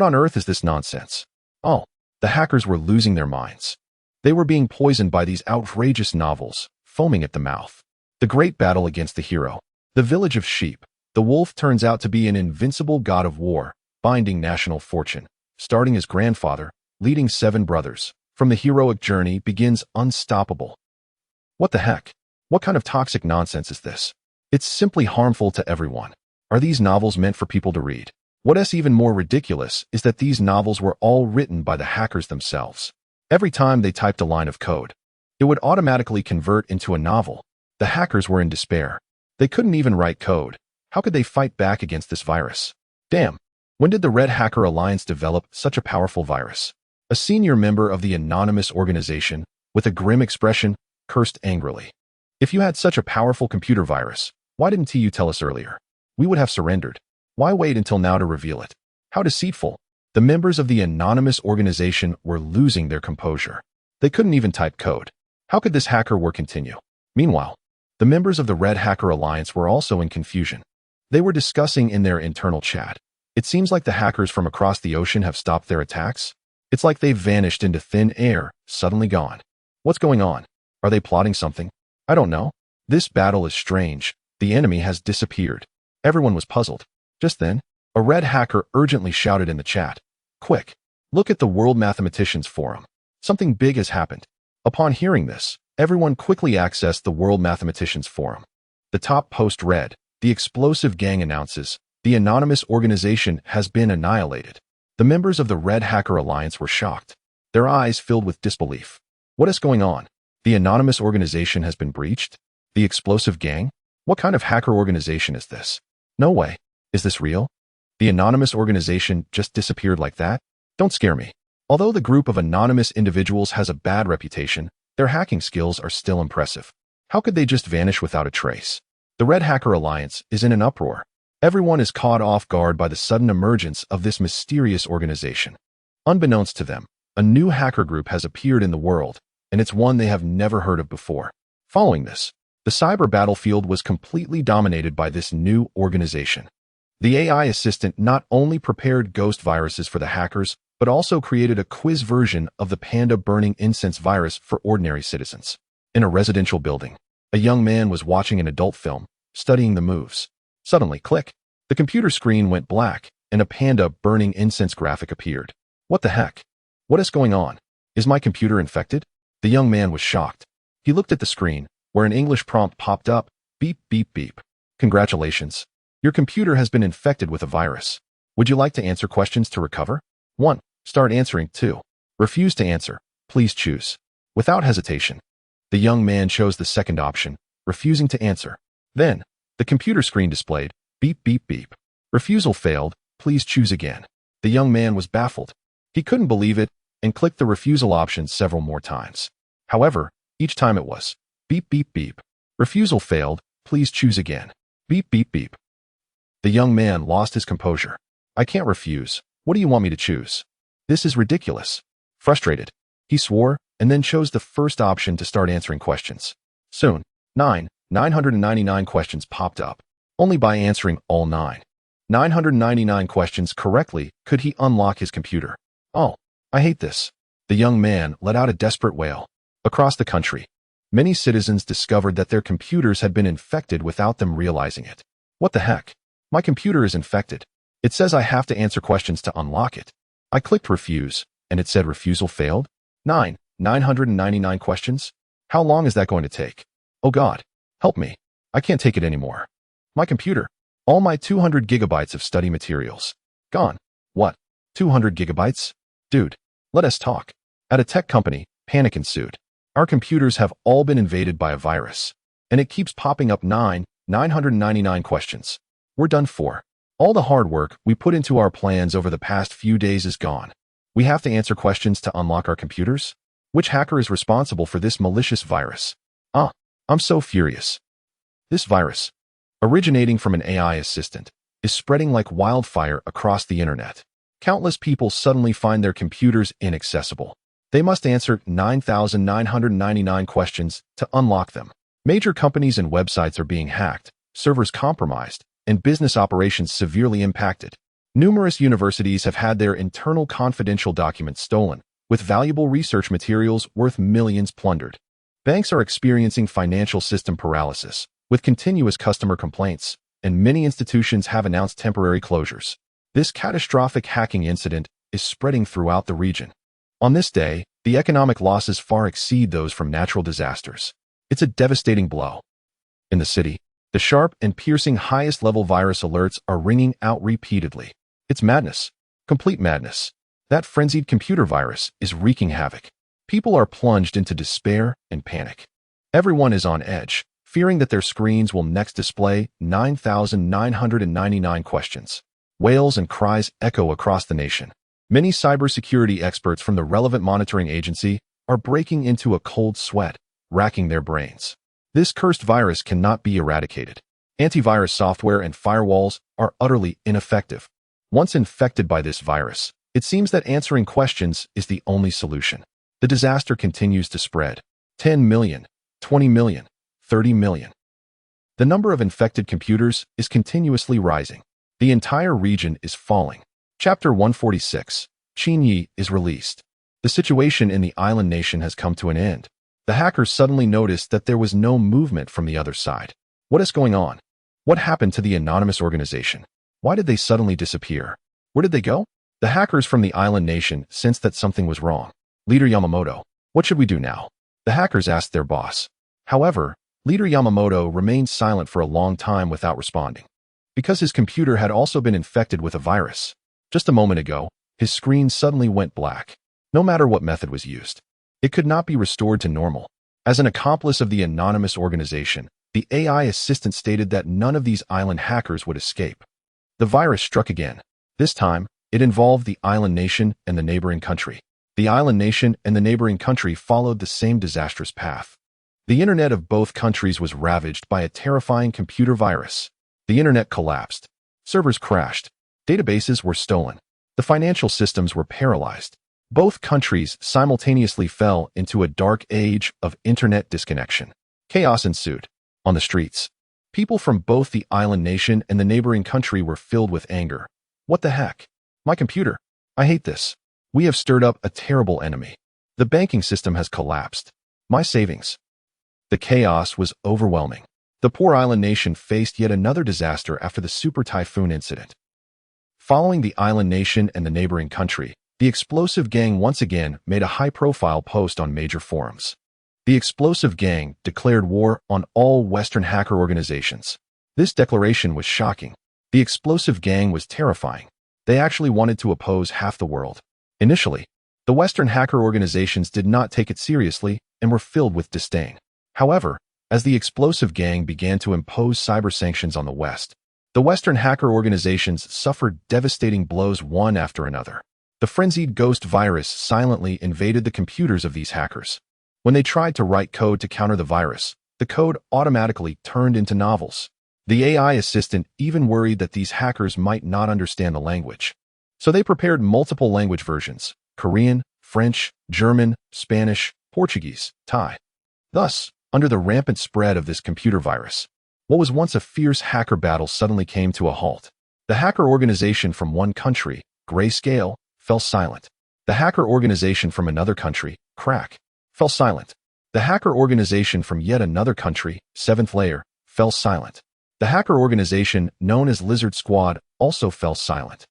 on earth is this nonsense? Oh, the hackers were losing their minds. They were being poisoned by these outrageous novels, foaming at the mouth. The great battle against the hero. The village of sheep. The wolf turns out to be an invincible god of war, binding national fortune. Starting as grandfather, leading 7 brothers, from the heroic journey begins unstoppable. What the heck? What kind of toxic nonsense is this? It's simply harmful to everyone. Are these novels meant for people to read? What's even more ridiculous is that these novels were all written by the hackers themselves. Every time they typed a line of code, it would automatically convert into a novel. The hackers were in despair. They couldn't even write code. How could they fight back against this virus? Damn. When did the Red Hacker Alliance develop such a powerful virus? A senior member of the anonymous organization, with a grim expression, cursed angrily. If you had such a powerful computer virus, why didn't you tell us earlier? We would have surrendered. Why wait until now to reveal it? How deceitful. The members of the anonymous organization were losing their composure. They couldn't even type code. How could this hacker war continue? Meanwhile, the members of the Red Hacker Alliance were also in confusion. They were discussing in their internal chat. It seems like the hackers from across the ocean have stopped their attacks. It's like they've vanished into thin air, suddenly gone. What's going on? Are they plotting something? I don't know. This battle is strange. The enemy has disappeared. Everyone was puzzled. Just then, a red hacker urgently shouted in the chat, "Quick, look at the World Mathematicians Forum. Something big has happened." Upon hearing this, everyone quickly accessed the World Mathematicians Forum. The top post read, "The explosive gang announces, the anonymous organization has been annihilated." The members of the Red Hacker Alliance were shocked. Their eyes filled with disbelief. What is going on? The anonymous organization has been breached? The explosive gang? What kind of hacker organization is this? No way. Is this real? The anonymous organization just disappeared like that? Don't scare me. Although the group of anonymous individuals has a bad reputation, their hacking skills are still impressive. How could they just vanish without a trace? The Red Hacker Alliance is in an uproar. Everyone is caught off guard by the sudden emergence of this mysterious organization. Unbeknownst to them, a new hacker group has appeared in the world, and it's one they have never heard of before. Following this, the cyber battlefield was completely dominated by this new organization. The AI assistant not only prepared ghost viruses for the hackers, but also created a quiz version of the panda burning incense virus for ordinary citizens. In a residential building, a young man was watching an adult film, studying the moves. Suddenly, click, the computer screen went black, and a panda burning incense graphic appeared. What the heck? What is going on? Is my computer infected? The young man was shocked. He looked at the screen, where an English prompt popped up, beep, beep, beep. Congratulations. Your computer has been infected with a virus. Would you like to answer questions to recover? 1. Start answering. 2. Refuse to answer. Please choose. Without hesitation, the young man chose the second option, refusing to answer. Then, the computer screen displayed, beep, beep, beep. Refusal failed. Please choose again. The young man was baffled. He couldn't believe it and clicked the refusal option several more times. However, each time it was, beep, beep, beep. Refusal failed. Please choose again. Beep, beep, beep. The young man lost his composure. I can't refuse. What do you want me to choose? This is ridiculous. Frustrated, he swore and then chose the first option to start answering questions. Soon, 999 questions popped up. Only by answering all 999 questions correctly could he unlock his computer. Oh, I hate this. The young man let out a desperate wail. Across the country, many citizens discovered that their computers had been infected without them realizing it. What the heck? My computer is infected. It says I have to answer questions to unlock it. I clicked refuse, and it said refusal failed. 999 questions? How long is that going to take? Oh God, help me. I can't take it anymore. My computer. All my 200 gigabytes of study materials. Gone. What? 200 gigabytes? Dude, let us talk. At a tech company, panic ensued. Our computers have all been invaded by a virus, and it keeps popping up 999 questions. We're done for. All the hard work we put into our plans over the past few days is gone. We have to answer questions to unlock our computers? Which hacker is responsible for this malicious virus? I'm so furious. This virus, originating from an AI assistant, is spreading like wildfire across the internet. Countless people suddenly find their computers inaccessible. They must answer 9,999 questions to unlock them. Major companies and websites are being hacked, servers compromised, and business operations severely impacted. Numerous universities have had their internal confidential documents stolen, with valuable research materials worth millions plundered. Banks are experiencing financial system paralysis, with continuous customer complaints, and many institutions have announced temporary closures. This catastrophic hacking incident is spreading throughout the region. On this day, the economic losses far exceed those from natural disasters. It's a devastating blow. In the city, the sharp and piercing highest-level virus alerts are ringing out repeatedly. It's madness. Complete madness. That frenzied computer virus is wreaking havoc. People are plunged into despair and panic. Everyone is on edge, fearing that their screens will next display 9,999 questions. Wails and cries echo across the nation. Many cybersecurity experts from the relevant monitoring agency are breaking into a cold sweat, racking their brains. This cursed virus cannot be eradicated. Antivirus software and firewalls are utterly ineffective. Once infected by this virus, it seems that answering questions is the only solution. The disaster continues to spread. 10 million, 20 million, 30 million. The number of infected computers is continuously rising. The entire region is falling. Chapter 146. Qinyi is released. The situation in the island nation has come to an end. The hackers suddenly noticed that there was no movement from the other side. What is going on? What happened to the anonymous organization? Why did they suddenly disappear? Where did they go? The hackers from the island nation sensed that something was wrong. Leader Yamamoto, what should we do now? The hackers asked their boss. However, Leader Yamamoto remained silent for a long time without responding. Because his computer had also been infected with a virus. Just a moment ago, his screen suddenly went black. No matter what method was used, it could not be restored to normal. As an accomplice of the anonymous organization, the AI assistant stated that none of these island hackers would escape. The virus struck again. This time, it involved the island nation and the neighboring country. The island nation and the neighboring country followed the same disastrous path. The internet of both countries was ravaged by a terrifying computer virus. The internet collapsed. Servers crashed. Databases were stolen. The financial systems were paralyzed. Both countries simultaneously fell into a dark age of internet disconnection. Chaos ensued. On the streets, people from both the island nation and the neighboring country were filled with anger. What the heck? My computer. I hate this. We have stirred up a terrible enemy. The banking system has collapsed. My savings. The chaos was overwhelming. The poor island nation faced yet another disaster after the super typhoon incident. Following the island nation and the neighboring country, the explosive gang once again made a high-profile post on major forums. The explosive gang declared war on all Western hacker organizations. This declaration was shocking. The explosive gang was terrifying. They actually wanted to oppose half the world. Initially, the Western hacker organizations did not take it seriously and were filled with disdain. However, as the explosive gang began to impose cyber sanctions on the West, the Western hacker organizations suffered devastating blows one after another. The frenzied ghost virus silently invaded the computers of these hackers. When they tried to write code to counter the virus, the code automatically turned into novels. The AI assistant even worried that these hackers might not understand the language. So they prepared multiple language versions: Korean, French, German, Spanish, Portuguese, Thai. Thus, under the rampant spread of this computer virus, what was once a fierce hacker battle suddenly came to a halt. The hacker organization from one country, Grayscale, fell silent. The hacker organization from another country, Crack, fell silent. The hacker organization from yet another country, Seventh Layer, fell silent. The hacker organization known as Lizard Squad also fell silent.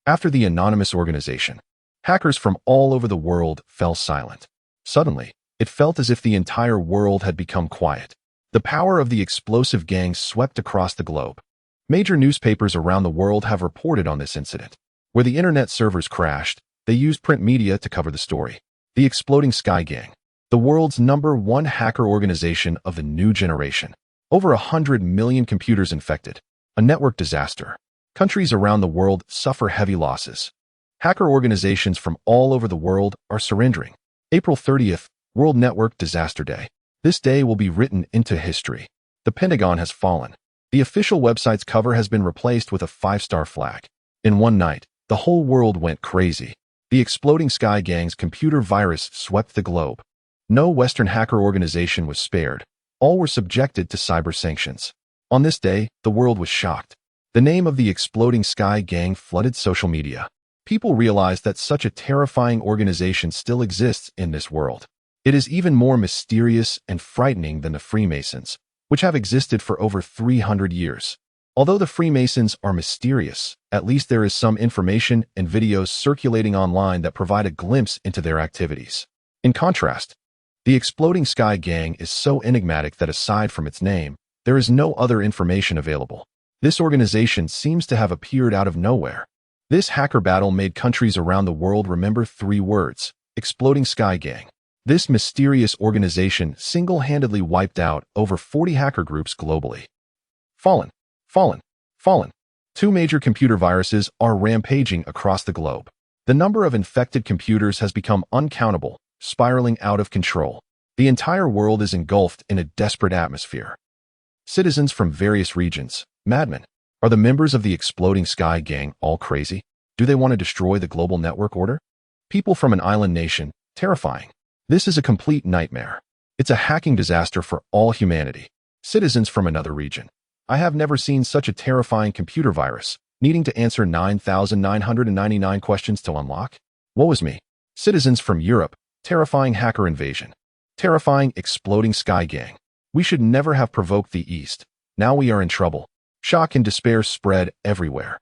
After the anonymous organization, hackers from all over the world fell silent. Suddenly, it felt as if the entire world had become quiet. The power of the explosive gang swept across the globe. Major newspapers around the world have reported on this incident. Where the internet servers crashed, they used print media to cover the story. The Exploding Sky Gang, the world's #1 hacker organization of the new generation. Over 100 million computers infected. A network disaster. Countries around the world suffer heavy losses. Hacker organizations from all over the world are surrendering. April 30th, World Network Disaster Day. This day will be written into history. The Pentagon has fallen. The official website's cover has been replaced with a 5-star flag. In one night, the whole world went crazy. The Exploding Sky Gang's computer virus swept the globe. No Western hacker organization was spared. All were subjected to cyber sanctions. On this day, the world was shocked. The name of the Exploding Sky Gang flooded social media. People realized that such a terrifying organization still exists in this world. It is even more mysterious and frightening than the Freemasons, which have existed for over 300 years. Although the Freemasons are mysterious, at least there is some information and videos circulating online that provide a glimpse into their activities. In contrast, the Exploding Sky Gang is so enigmatic that aside from its name, there is no other information available. This organization seems to have appeared out of nowhere. This hacker battle made countries around the world remember 3 words: Exploding Sky Gang. This mysterious organization single-handedly wiped out over 40 hacker groups globally. Fallen. 2 major computer viruses are rampaging across the globe. The number of infected computers has become uncountable, spiraling out of control. The entire world is engulfed in a desperate atmosphere. Citizens from various regions, madmen. Are the members of the Exploding Sky Gang all crazy? Do they want to destroy the global network order? People from an island nation, terrifying. This is a complete nightmare. It's a hacking disaster for all humanity. Citizens from another region. I have never seen such a terrifying computer virus, needing to answer 9,999 questions to unlock. Woe is me. Citizens from Europe, terrifying hacker invasion. Terrifying Exploding Sky Gang. We should never have provoked the East. Now we are in trouble. Shock and despair spread everywhere.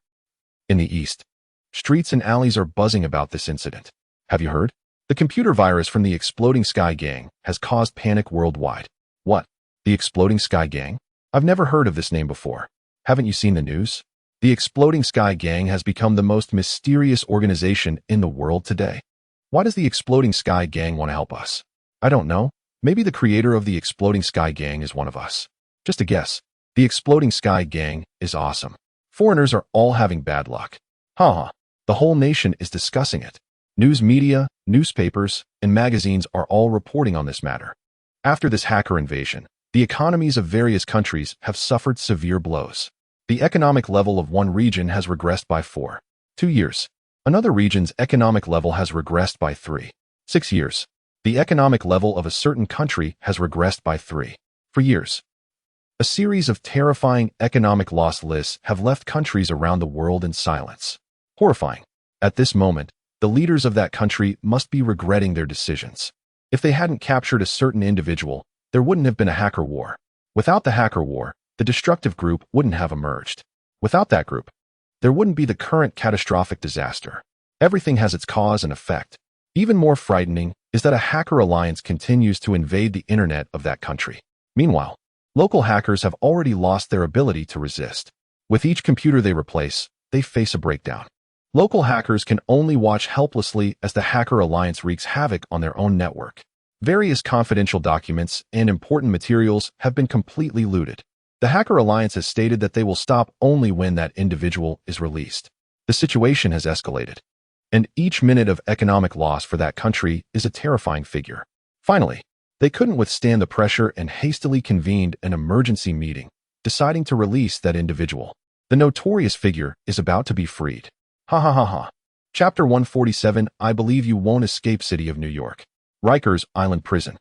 In the East, streets and alleys are buzzing about this incident. Have you heard? The computer virus from the Exploding Sky Gang has caused panic worldwide. What? The Exploding Sky Gang? I've never heard of this name before. Haven't you seen the news? The Exploding Sky Gang has become the most mysterious organization in the world today. Why does the Exploding Sky Gang want to help us? I don't know. Maybe the creator of the Exploding Sky Gang is one of us. Just a guess. The Exploding Sky Gang is awesome. Foreigners are all having bad luck. Haha. The whole nation is discussing it. News media, newspapers, and magazines are all reporting on this matter. After this hacker invasion, the economies of various countries have suffered severe blows. The economic level of one region has regressed by 2 years. Another region's economic level has regressed by 6 years. The economic level of a certain country has regressed by 4 years. A series of terrifying economic loss lists have left countries around the world in silence. Horrifying. At this moment, the leaders of that country must be regretting their decisions. If they hadn't captured a certain individual, there wouldn't have been a hacker war. Without the hacker war, the destructive group wouldn't have emerged. Without that group, there wouldn't be the current catastrophic disaster. Everything has its cause and effect. Even more frightening is that a hacker alliance continues to invade the internet of that country. Meanwhile, local hackers have already lost their ability to resist. With each computer they replace, they face a breakdown. Local hackers can only watch helplessly as the hacker alliance wreaks havoc on their own network. Various confidential documents and important materials have been completely looted. The hacker alliance has stated that they will stop only when that individual is released. The situation has escalated, and each minute of economic loss for that country is a terrifying figure. Finally, they couldn't withstand the pressure and hastily convened an emergency meeting, deciding to release that individual. The notorious figure is about to be freed. Ha ha ha ha. Chapter 147. I believe you won't escape. City of New York. Rikers Island Prison.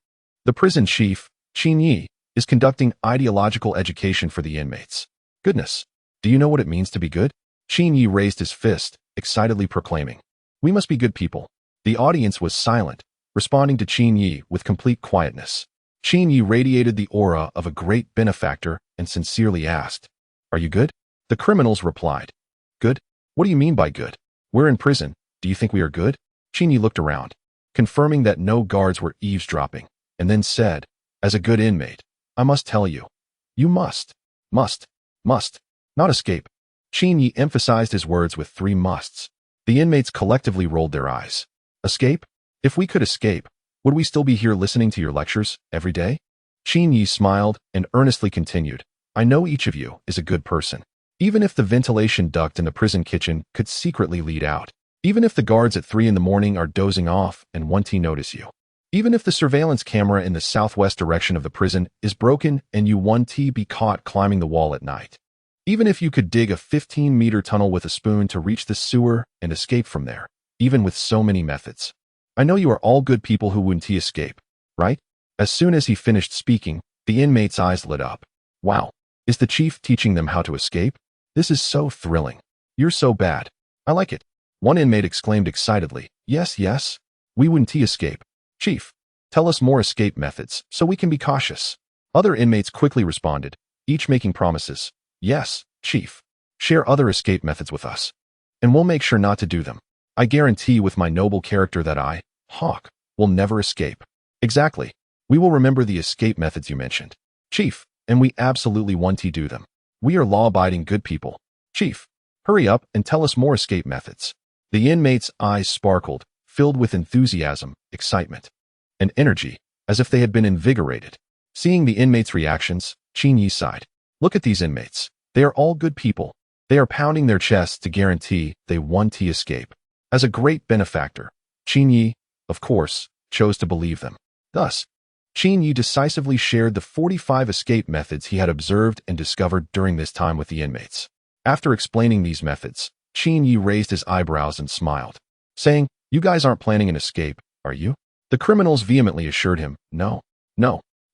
The prison chief, Qin Yi, is conducting ideological education for the inmates. Goodness, do you know what it means to be good? Qin Yi raised his fist, excitedly proclaiming, "We must be good people." The audience was silent, responding to Qin Yi with complete quietness. Qin Yi radiated the aura of a great benefactor and sincerely asked, "Are you good?" The criminals replied, "Good? What do you mean by good? We're in prison. Do you think we are good?" Qin Yi looked around, confirming that no guards were eavesdropping, and then said, "As a good inmate, I must tell you, you must not escape." Qin Yi emphasized his words with 3 musts. The inmates collectively rolled their eyes. Escape? If we could escape, would we still be here listening to your lectures every day? Qin Yi smiled and earnestly continued, "I know each of you is a good person. Even if the ventilation duct in the prison kitchen could secretly lead out. Even if the guards at 3 in the morning are dozing off and 1T notice you. Even if the surveillance camera in the southwest direction of the prison is broken and you 1T be caught climbing the wall at night. Even if you could dig a 15-meter tunnel with a spoon to reach the sewer and escape from there, even with so many methods. I know you are all good people who wouldn't escape, right?" As soon as he finished speaking, the inmates' eyes lit up. Wow, is the chief teaching them how to escape? This is so thrilling. You're so bad. I like it. One inmate exclaimed excitedly, Yes, we wouldn't escape. Chief, tell us more escape methods so we can be cautious." Other inmates quickly responded, each making promises. Yes, Chief, share other escape methods with us, and we'll make sure not to do them. I guarantee with my noble character that I, Hawk, will never escape. Exactly. We will remember the escape methods you mentioned, Chief, and we absolutely want to do them. We are law-abiding good people. Chief, hurry up and tell us more escape methods. The inmates' eyes sparkled, filled with enthusiasm, excitement, and energy, as if they had been invigorated. Seeing the inmates' reactions, Qin Yi sighed. Look at these inmates. They are all good people. They are pounding their chests to guarantee they want to escape. As a great benefactor, Qin Yi, of course, chose to believe them. Thus, Qin Yi decisively shared the 45 escape methods he had observed and discovered during this time with the inmates. After explaining these methods, Qin Yi raised his eyebrows and smiled, saying, "You guys aren't planning an escape, are you?" The criminals vehemently assured him, No,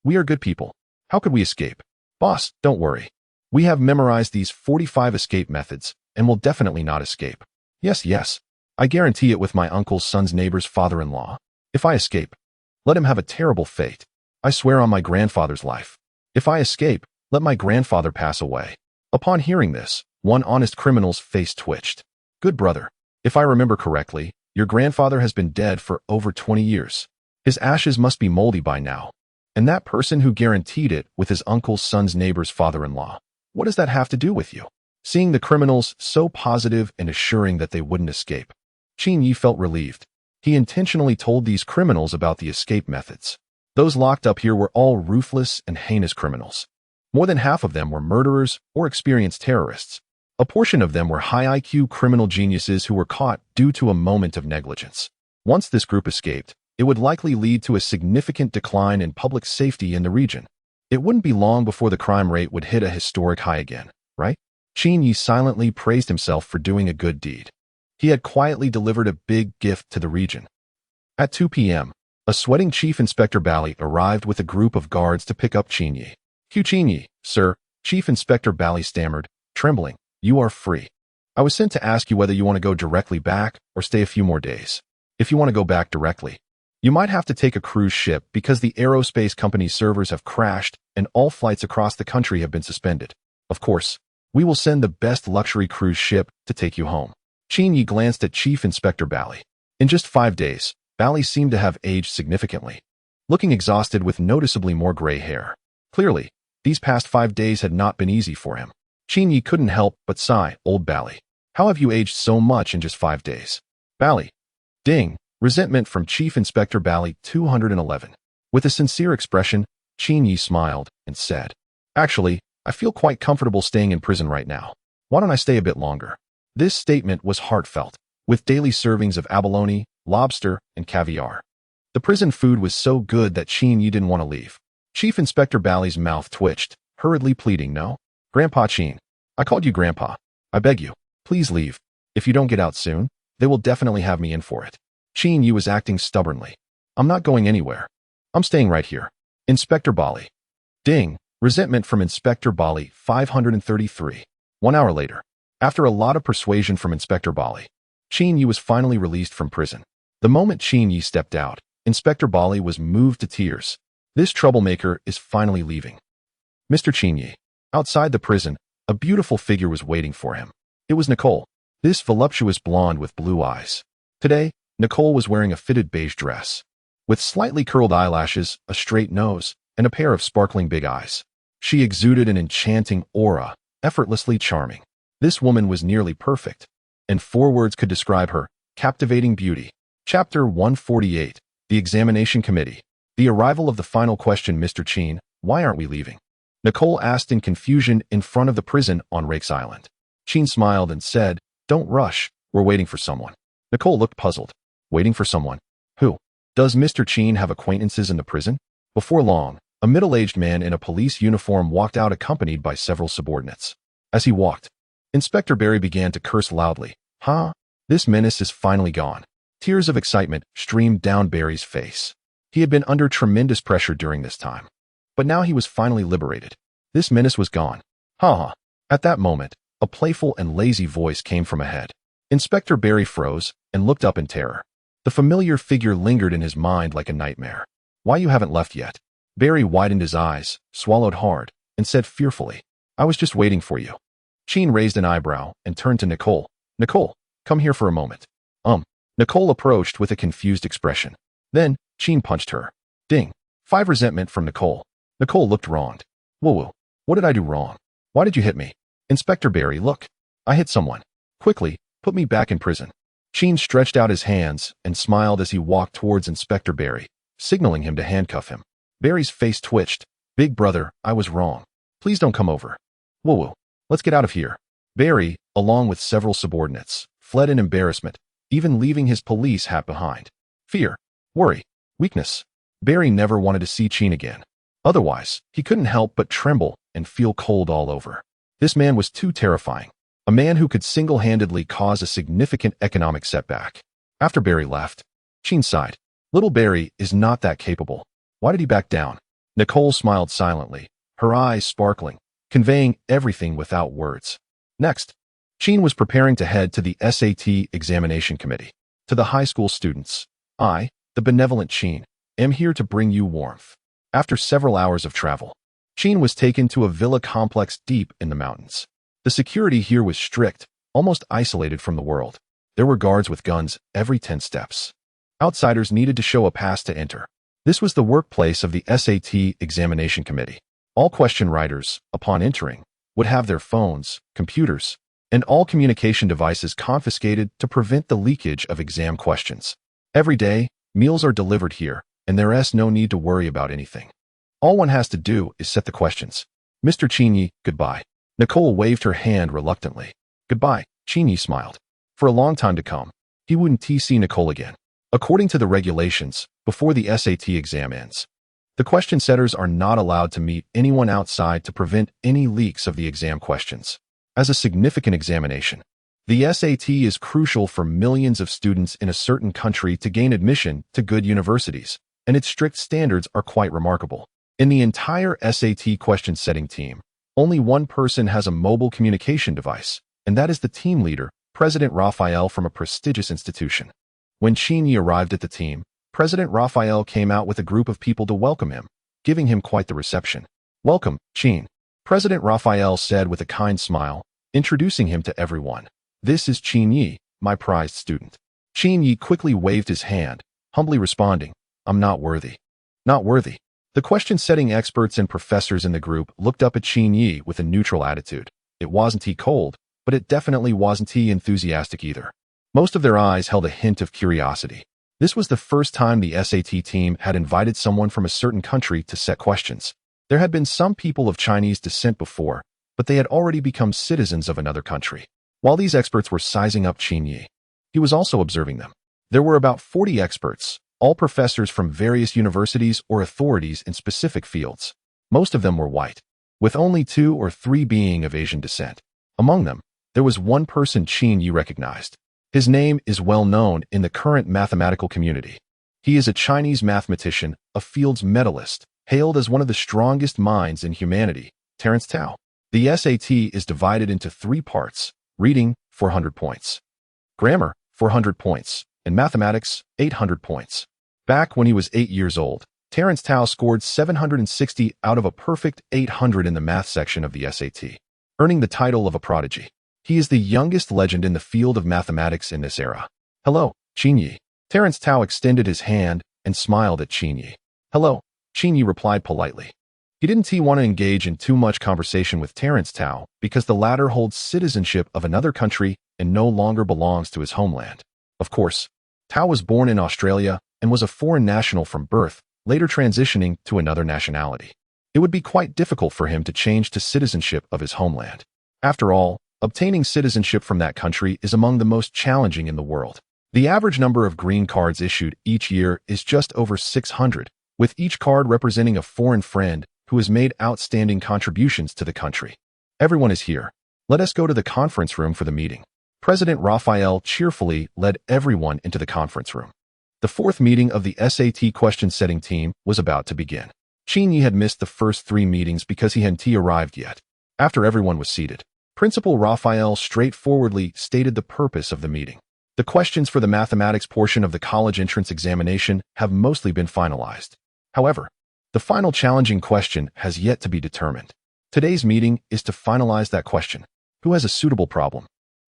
we are good people. How could we escape? Boss, don't worry. We have memorized these 45 escape methods and will definitely not escape. Yes, I guarantee it with my uncle's son's neighbor's father-in-law. If I escape, let him have a terrible fate. I swear on my grandfather's life. If I escape, let my grandfather pass away. Upon hearing this, one honest criminal's face twitched. Good brother, if I remember correctly, your grandfather has been dead for over 20 years. His ashes must be moldy by now. And that person who guaranteed it with his uncle's son's neighbor's father-in-law, what does that have to do with you? Seeing the criminals so positive and assuring that they wouldn't escape, Qin Yi felt relieved. He intentionally told these criminals about the escape methods. Those locked up here were all ruthless and heinous criminals. More than half of them were murderers or experienced terrorists. A portion of them were high IQ criminal geniuses who were caught due to a moment of negligence. Once this group escaped, it would likely lead to a significant decline in public safety in the region. It wouldn't be long before the crime rate would hit a historic high again, right? Qin Yi silently praised himself for doing a good deed. He had quietly delivered a big gift to the region. At 2 p.m., a sweating Chief Inspector Bally arrived with a group of guards to pick up Qin Yi. Qin Yi, sir, Chief Inspector Bally stammered, trembling. You are free. I was sent to ask you whether you want to go directly back or stay a few more days. If you want to go back directly, you might have to take a cruise ship because the aerospace company's servers have crashed and all flights across the country have been suspended. Of course, we will send the best luxury cruise ship to take you home. Qin Yi glanced at Chief Inspector Bally. In just 5 days, Bally seemed to have aged significantly, looking exhausted with noticeably more gray hair. Clearly, these past 5 days had not been easy for him. Qin Yi couldn't help but sigh. Old Bally, how have you aged so much in just 5 days? Bally. Ding. Resentment from Chief Inspector Bally 211. With a sincere expression, Qin Yi smiled and said, Actually, I feel quite comfortable staying in prison right now. Why don't I stay a bit longer? This statement was heartfelt, with daily servings of abalone, lobster, and caviar. The prison food was so good that Qin Yi didn't want to leave. Chief Inspector Bally's mouth twitched, hurriedly pleading, No. Grandpa Qin. I called you Grandpa. I beg you, please leave. If you don't get out soon, they will definitely have me in for it. Qin Yi was acting stubbornly. I'm not going anywhere. I'm staying right here. Inspector Bally. Ding. Resentment from Inspector Bally 533. 1 hour later, after a lot of persuasion from Inspector Bally, Qin Yi was finally released from prison. The moment Qin Yi stepped out, Inspector Bally was moved to tears. This troublemaker is finally leaving. Mr. Qin Yi. Outside the prison, a beautiful figure was waiting for him. It was Nicole, this voluptuous blonde with blue eyes. Today, Nicole was wearing a fitted beige dress, with slightly curled eyelashes, a straight nose, and a pair of sparkling big eyes. She exuded an enchanting aura, effortlessly charming. This woman was nearly perfect, and 4 words could describe her: captivating beauty. Chapter 148, The Examination Committee. The arrival of the final question, Mr. Qin, why aren't we leaving? Nicole asked in confusion in front of the prison on Rake's Island. Qin smiled and said, Don't rush, we're waiting for someone. Nicole looked puzzled. Waiting for someone? Who? Does Mr. Qin have acquaintances in the prison? Before long, a middle-aged man in a police uniform walked out accompanied by several subordinates. As he walked, Inspector Barry began to curse loudly. This menace is finally gone. Tears of excitement streamed down Barry's face. He had been under tremendous pressure during this time, but now he was finally liberated. This menace was gone. At that moment, a playful and lazy voice came from ahead. Inspector Barry froze and looked up in terror. The familiar figure lingered in his mind like a nightmare. Why you haven't left yet? Barry widened his eyes, swallowed hard, and said fearfully, I was just waiting for you. Qin raised an eyebrow and turned to Nicole. Nicole, come here for a moment. Nicole approached with a confused expression. Then, Qin punched her. Ding. 5 resentment from Nicole. Nicole looked wronged. Woo-woo. What did I do wrong? Why did you hit me? Inspector Barry, look. I hit someone. Quickly, put me back in prison. Qin stretched out his hands and smiled as he walked towards Inspector Barry, signaling him to handcuff him. Barry's face twitched. Big brother, I was wrong. Please don't come over. Woo-woo. Let's get out of here. Barry, along with several subordinates, fled in embarrassment, even leaving his police hat behind. Fear, worry, weakness. Barry never wanted to see Qin again. Otherwise, he couldn't help but tremble and feel cold all over. This man was too terrifying. A man who could single-handedly cause a significant economic setback. After Barry left, Qin sighed. Little Barry is not that capable. Why did he back down? Nicole smiled silently, her eyes sparkling, conveying everything without words. Next, Qin was preparing to head to the SAT examination committee. To the high school students, I, the benevolent Qin, am here to bring you warmth. After several hours of travel, Qin was taken to a villa complex deep in the mountains. The security here was strict, almost isolated from the world. There were guards with guns every 10 steps. Outsiders needed to show a pass to enter. This was the workplace of the SAT examination committee. All question writers, upon entering, would have their phones, computers, and all communication devices confiscated to prevent the leakage of exam questions. Every day, meals are delivered here, and there's no need to worry about anything. All one has to do is set the questions. Mr. Qin, goodbye. Nicole waved her hand reluctantly. Goodbye, Qin smiled. For a long time to come, he wouldn't see Nicole again. According to the regulations, before the SAT exam ends, the question setters are not allowed to meet anyone outside to prevent any leaks of the exam questions. As a significant examination, the SAT is crucial for millions of students in a certain country to gain admission to good universities, and its strict standards are quite remarkable. In the entire SAT question-setting team, only one person has a mobile communication device, and that is the team leader, President Raphael from a prestigious institution. When Qin arrived at the team, President Raphael came out with a group of people to welcome him, giving him quite the reception. Welcome, Qin. President Raphael said with a kind smile, introducing him to everyone. This is Qin, my prized student. Qin quickly waved his hand, humbly responding, I'm not worthy. Not worthy. The question-setting experts and professors in the group looked up at Qin with a neutral attitude. It wasn't he cold, but it definitely wasn't he enthusiastic either. Most of their eyes held a hint of curiosity. This was the first time the SAT team had invited someone from a certain country to set questions. There had been some people of Chinese descent before, but they had already become citizens of another country. While these experts were sizing up Qin, he was also observing them. There were about 40 experts, all professors from various universities or authorities in specific fields. Most of them were white, with only 2 or 3 being of Asian descent. Among them, there was one person Qin recognized. His name is well known in the current mathematical community. He is a Chinese mathematician, a Fields medalist, hailed as one of the strongest minds in humanity, Terence Tao. The SAT is divided into 3 parts: reading, 400 points; grammar, 400 points; and mathematics, 800 points. Back when he was 8 years old, Terence Tao scored 760 out of a perfect 800 in the math section of the SAT, earning the title of a prodigy. He is the youngest legend in the field of mathematics in this era. Hello, Qin. Terence Tao extended his hand and smiled at Qin. Hello, Qin replied politely. He didn't want to engage in too much conversation with Terence Tao because the latter holds citizenship of another country and no longer belongs to his homeland. Of course, Tao was born in Australia and was a foreign national from birth, later transitioning to another nationality. It would be quite difficult for him to change to citizenship of his homeland. After all, obtaining citizenship from that country is among the most challenging in the world. The average number of green cards issued each year is just over 600, with each card representing a foreign friend who has made outstanding contributions to the country. Everyone is here. Let us go to the conference room for the meeting. President Raphael cheerfully led everyone into the conference room. The 4th meeting of the SAT question-setting team was about to begin. Qin had missed the first 3 meetings because he hadn't arrived yet. After everyone was seated, Principal Raphael straightforwardly stated the purpose of the meeting. The questions for the mathematics portion of the college entrance examination have mostly been finalized. However, the final challenging question has yet to be determined. Today's meeting is to finalize that question. Who has a suitable problem?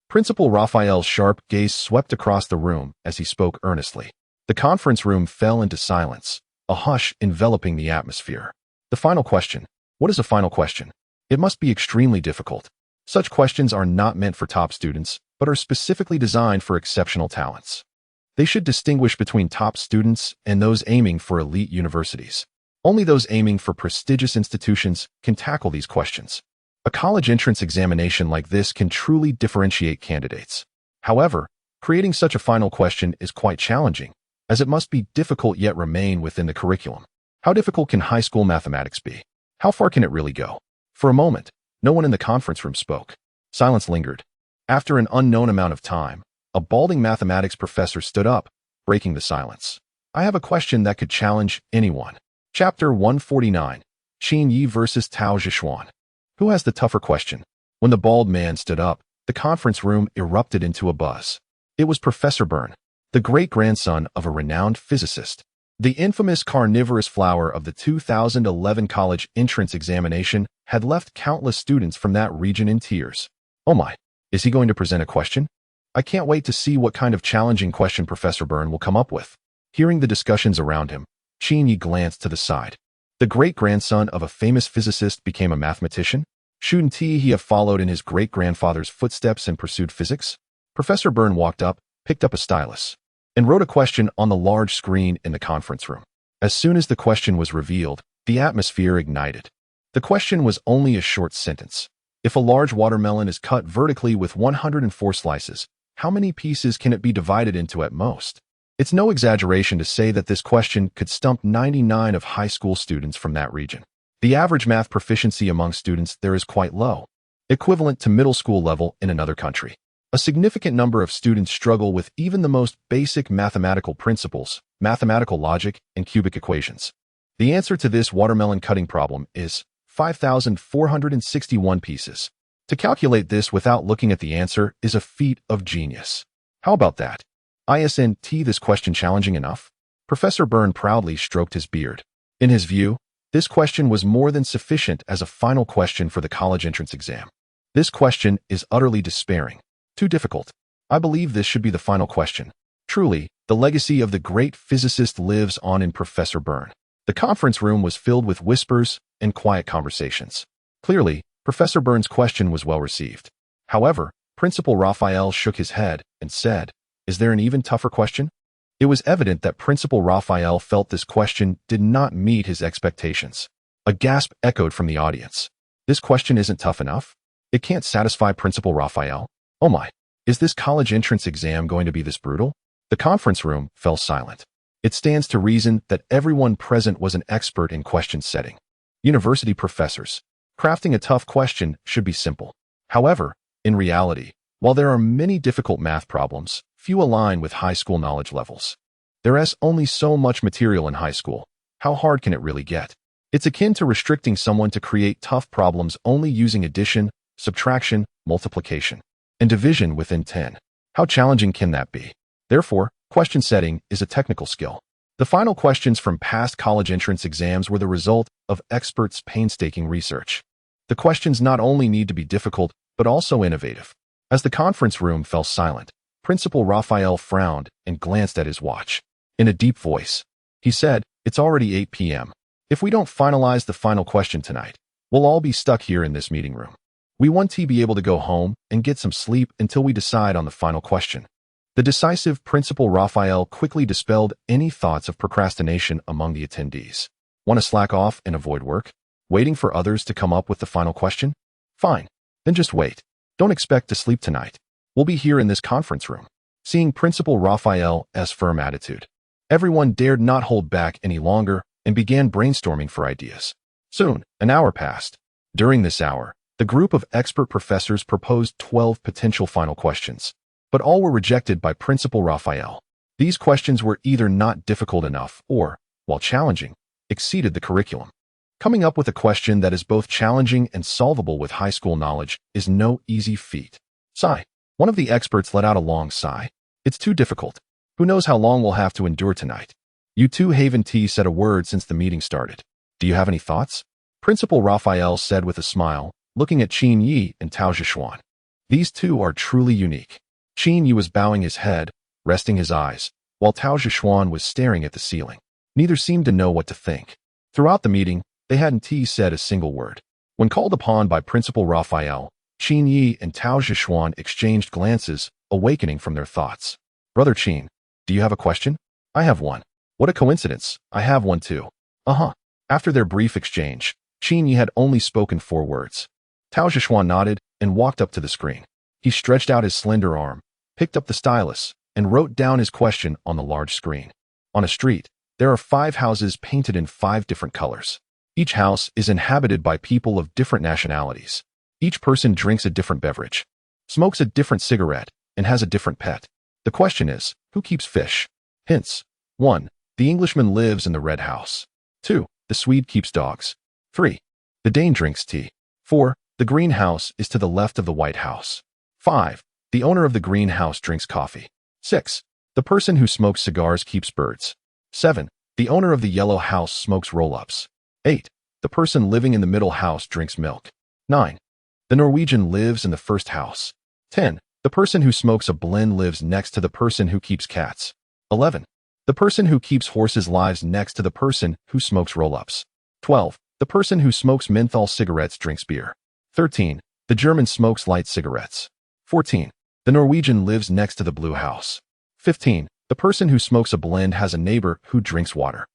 Principal Raphael's sharp gaze swept across the room as he spoke earnestly. The conference room fell into silence, a hush enveloping the atmosphere. The final question. What is a final question? It must be extremely difficult. Such questions are not meant for top students, but are specifically designed for exceptional talents. They should distinguish between top students and those aiming for elite universities. Only those aiming for prestigious institutions can tackle these questions. A college entrance examination like this can truly differentiate candidates. However, creating such a final question is quite challenging, as it must be difficult yet remain within the curriculum. How difficult can high school mathematics be? How far can it really go? For a moment, no one in the conference room spoke. Silence lingered. After an unknown amount of time, a balding mathematics professor stood up, breaking the silence. I have a question that could challenge anyone. Chapter 149, Qin Yi versus Tao Zhishuan. Who has the tougher question? When the bald man stood up, the conference room erupted into a buzz. It was Professor Byrne, the great-grandson of a renowned physicist. The infamous carnivorous flower of the 2011 college entrance examination had left countless students from that region in tears. Oh my, is he going to present a question? I can't wait to see what kind of challenging question Professor Byrne will come up with. Hearing the discussions around him, Qin Yi glanced to the side. The great-grandson of a famous physicist became a mathematician? Shouldn't he have followed in his great-grandfather's footsteps and pursued physics? Professor Byrne walked up, picked up a stylus, and wrote a question on the large screen in the conference room. As soon as the question was revealed, the atmosphere ignited. The question was only a short sentence. If a large watermelon is cut vertically with 104 slices, how many pieces can it be divided into at most? It's no exaggeration to say that this question could stump 99 of high school students from that region. The average math proficiency among students there is quite low, equivalent to middle school level in another country. A significant number of students struggle with even the most basic mathematical principles, mathematical logic, and cubic equations. The answer to this watermelon cutting problem is 5,461 pieces. To calculate this without looking at the answer is a feat of genius. How about that? Isn't this question challenging enough? Professor Byrne proudly stroked his beard. In his view, this question was more than sufficient as a final question for the college entrance exam. This question is utterly despairing. Too difficult. I believe this should be the final question. Truly, the legacy of the great physicist lives on in Professor Byrne. The conference room was filled with whispers and quiet conversations. Clearly, Professor Byrne's question was well received. However, Principal Raphael shook his head and said, "Is there an even tougher question?" It was evident that Principal Raphael felt this question did not meet his expectations. A gasp echoed from the audience. This question isn't tough enough? It can't satisfy Principal Raphael? Oh my, is this college entrance exam going to be this brutal? The conference room fell silent. It stands to reason that everyone present was an expert in question setting. University professors. Crafting a tough question should be simple. However, in reality, while there are many difficult math problems, few align with high school knowledge levels. There is only so much material in high school. How hard can it really get? It's akin to restricting someone to create tough problems only using addition, subtraction, multiplication, and division within 10. How challenging can that be? Therefore, question setting is a technical skill. The final questions from past college entrance exams were the result of experts' painstaking research. The questions not only need to be difficult, but also innovative. As the conference room fell silent, Principal Raphael frowned and glanced at his watch. In a deep voice, he said, "It's already 8 p.m. If we don't finalize the final question tonight, we'll all be stuck here in this meeting room. We want to be able to go home and get some sleep until we decide on the final question." The decisive Principal Raphael quickly dispelled any thoughts of procrastination among the attendees. Want to slack off and avoid work? Waiting for others to come up with the final question? Fine. Then just wait. Don't expect to sleep tonight. We'll be here in this conference room. Seeing Principal Raphael's firm attitude, everyone dared not hold back any longer and began brainstorming for ideas. Soon, an hour passed. During this hour, the group of expert professors proposed 12 potential final questions, but all were rejected by Principal Raphael. These questions were either not difficult enough or, while challenging, exceeded the curriculum. Coming up with a question that is both challenging and solvable with high school knowledge is no easy feat. Sigh. One of the experts let out a long sigh. It's too difficult. Who knows how long we'll have to endure tonight? You too haven't said a word since the meeting started. Do you have any thoughts? Principal Raphael said with a smile, looking at Qin Yi and Tao Zhishuan. These two are truly unique. Qin Yi was bowing his head, resting his eyes, while Tao Zhishuan was staring at the ceiling. Neither seemed to know what to think. Throughout the meeting, they hadn't said a single word. When called upon by Principal Raphael, Qin Yi and Tao Zhishuan exchanged glances, awakening from their thoughts. Brother Qin, do you have a question? I have one. What a coincidence, I have one too. After their brief exchange, Qin Yi had only spoken 4 words. Tao Zhishuan nodded and walked up to the screen. He stretched out his slender arm, picked up the stylus, and wrote down his question on the large screen. On a street, there are 5 houses painted in 5 different colors. Each house is inhabited by people of different nationalities. Each person drinks a different beverage, smokes a different cigarette, and has a different pet. The question is, who keeps fish? Hints. 1. The Englishman lives in the red house. 2. The Swede keeps dogs. 3. The Dane drinks tea. 4. The green house is to the left of the white house. 5. The owner of the green house drinks coffee. 6. The person who smokes cigars keeps birds. 7. The owner of the yellow house smokes roll-ups. 8. The person living in the middle house drinks milk. 9. The Norwegian lives in the first house. 10. The person who smokes a blend lives next to the person who keeps cats. 11. The person who keeps horses lives next to the person who smokes roll-ups. 12. The person who smokes menthol cigarettes drinks beer. 13. The German smokes light cigarettes. 14. The Norwegian lives next to the blue house. 15. The person who smokes a blend has a neighbor who drinks water.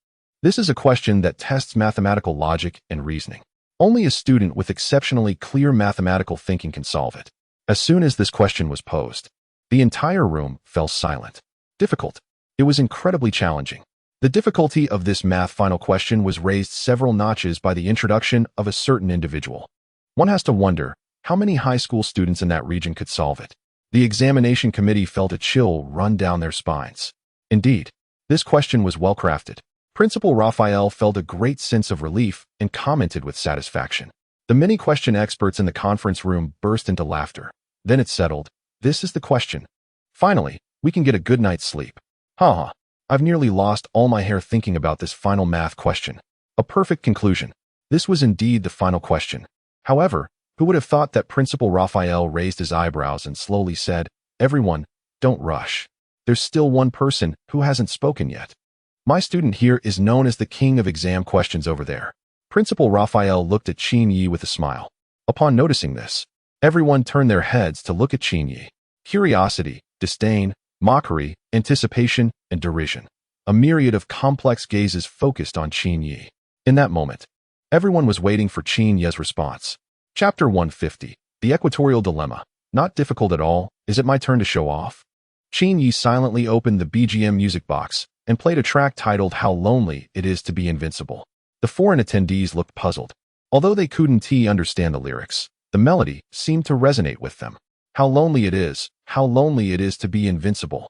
This is a question that tests mathematical logic and reasoning. Only a student with exceptionally clear mathematical thinking can solve it. As soon as this question was posed, the entire room fell silent. Difficult. It was incredibly challenging. The difficulty of this math final question was raised several notches by the introduction of a certain individual. One has to wonder how many high school students in that region could solve it. The examination committee felt a chill run down their spines. Indeed, this question was well crafted. Principal Raphael felt a great sense of relief and commented with satisfaction. The many question experts in the conference room burst into laughter. Then it settled. This is the question. Finally, we can get a good night's sleep. I've nearly lost all my hair thinking about this final math question. A perfect conclusion. This was indeed the final question. However, who would have thought that Principal Raphael raised his eyebrows and slowly said, "Everyone, don't rush. There's still one person who hasn't spoken yet. My student here is known as the king of exam questions over there." Principal Raphael looked at Qin Yi with a smile. Upon noticing this, everyone turned their heads to look at Qin Yi. Curiosity, disdain, mockery, anticipation, and derision. A myriad of complex gazes focused on Qin Yi. In that moment, everyone was waiting for Qin Yi's response. Chapter 150. The Equatorial Dilemma. Not difficult at all. Is it my turn to show off? Qin Yi silently opened the BGM music box and played a track titled How Lonely It Is to Be Invincible. The foreign attendees looked puzzled. Although they couldn't understand the lyrics, the melody seemed to resonate with them. How lonely it is to be invincible.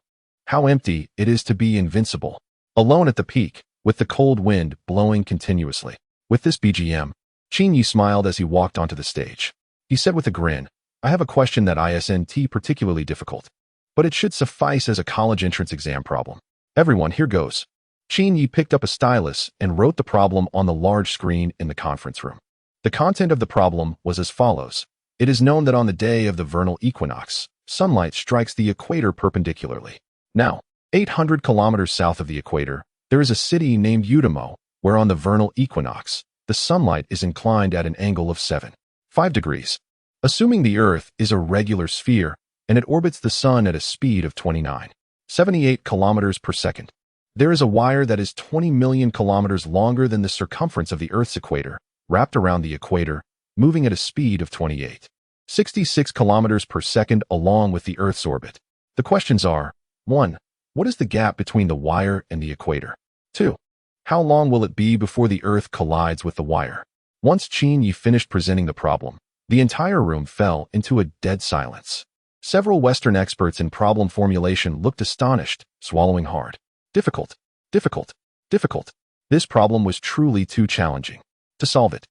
How empty it is to be invincible. Alone at the peak, with the cold wind blowing continuously. With this BGM, Qin Yi smiled as he walked onto the stage. He said with a grin, "I have a question that isn't particularly difficult, but it should suffice as a college entrance exam problem. Everyone, here goes." Qin Yi picked up a stylus and wrote the problem on the large screen in the conference room. The content of the problem was as follows. It is known that on the day of the vernal equinox, sunlight strikes the equator perpendicularly. Now, 800 kilometers south of the equator, there is a city named Udamo, where on the vernal equinox, the sunlight is inclined at an angle of 7.5 degrees. Assuming the Earth is a regular sphere and it orbits the sun at a speed of 29.78 kilometers per second, there is a wire that is 20 million kilometers longer than the circumference of the Earth's equator, wrapped around the equator, moving at a speed of 28.66 kilometers per second along with the Earth's orbit. The questions are: 1. What is the gap between the wire and the equator? 2. How long will it be before the Earth collides with the wire? Once Qin Yi finished presenting the problem, the entire room fell into a dead silence. Several Western experts in problem formulation looked astonished, swallowing hard. Difficult, difficult, difficult. This problem was truly too challenging. To solve it,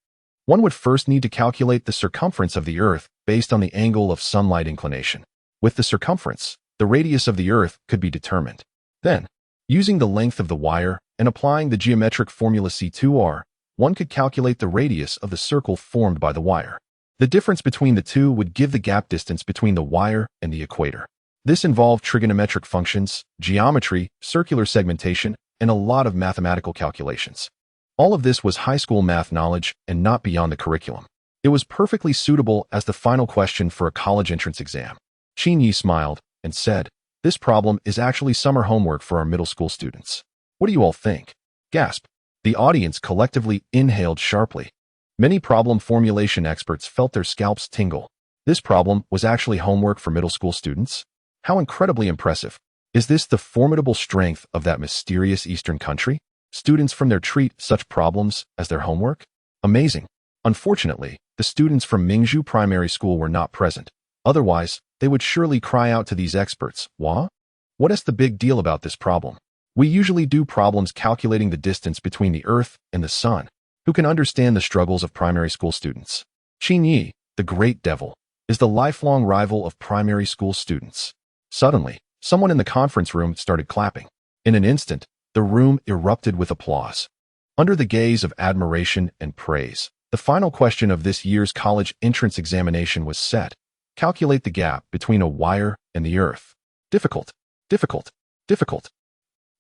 one would first need to calculate the circumference of the Earth based on the angle of sunlight inclination. With the circumference, the radius of the Earth could be determined. Then, using the length of the wire and applying the geometric formula C2R, one could calculate the radius of the circle formed by the wire. The difference between the two would give the gap distance between the wire and the equator. This involved trigonometric functions, geometry, circular segmentation, and a lot of mathematical calculations. All of this was high school math knowledge and not beyond the curriculum. It was perfectly suitable as the final question for a college entrance exam. Qin Yi smiled and said, "This problem is actually summer homework for our middle school students. What do you all think?" Gasp. The audience collectively inhaled sharply. Many problem formulation experts felt their scalps tingle. This problem was actually homework for middle school students? How incredibly impressive. Is this the formidable strength of that mysterious Eastern country? Students from there treat such problems as their homework? Amazing. Unfortunately, the students from Mingzhu Primary School were not present. Otherwise, they would surely cry out to these experts, "What? What is the big deal about this problem? We usually do problems calculating the distance between the Earth and the Sun. Who can understand the struggles of primary school students?" Qin Yi, the great devil, is the lifelong rival of primary school students. Suddenly, someone in the conference room started clapping. In an instant, the room erupted with applause. Under the gaze of admiration and praise, the final question of this year's college entrance examination was set. Calculate the gap between a wire and the Earth. Difficult, difficult, difficult.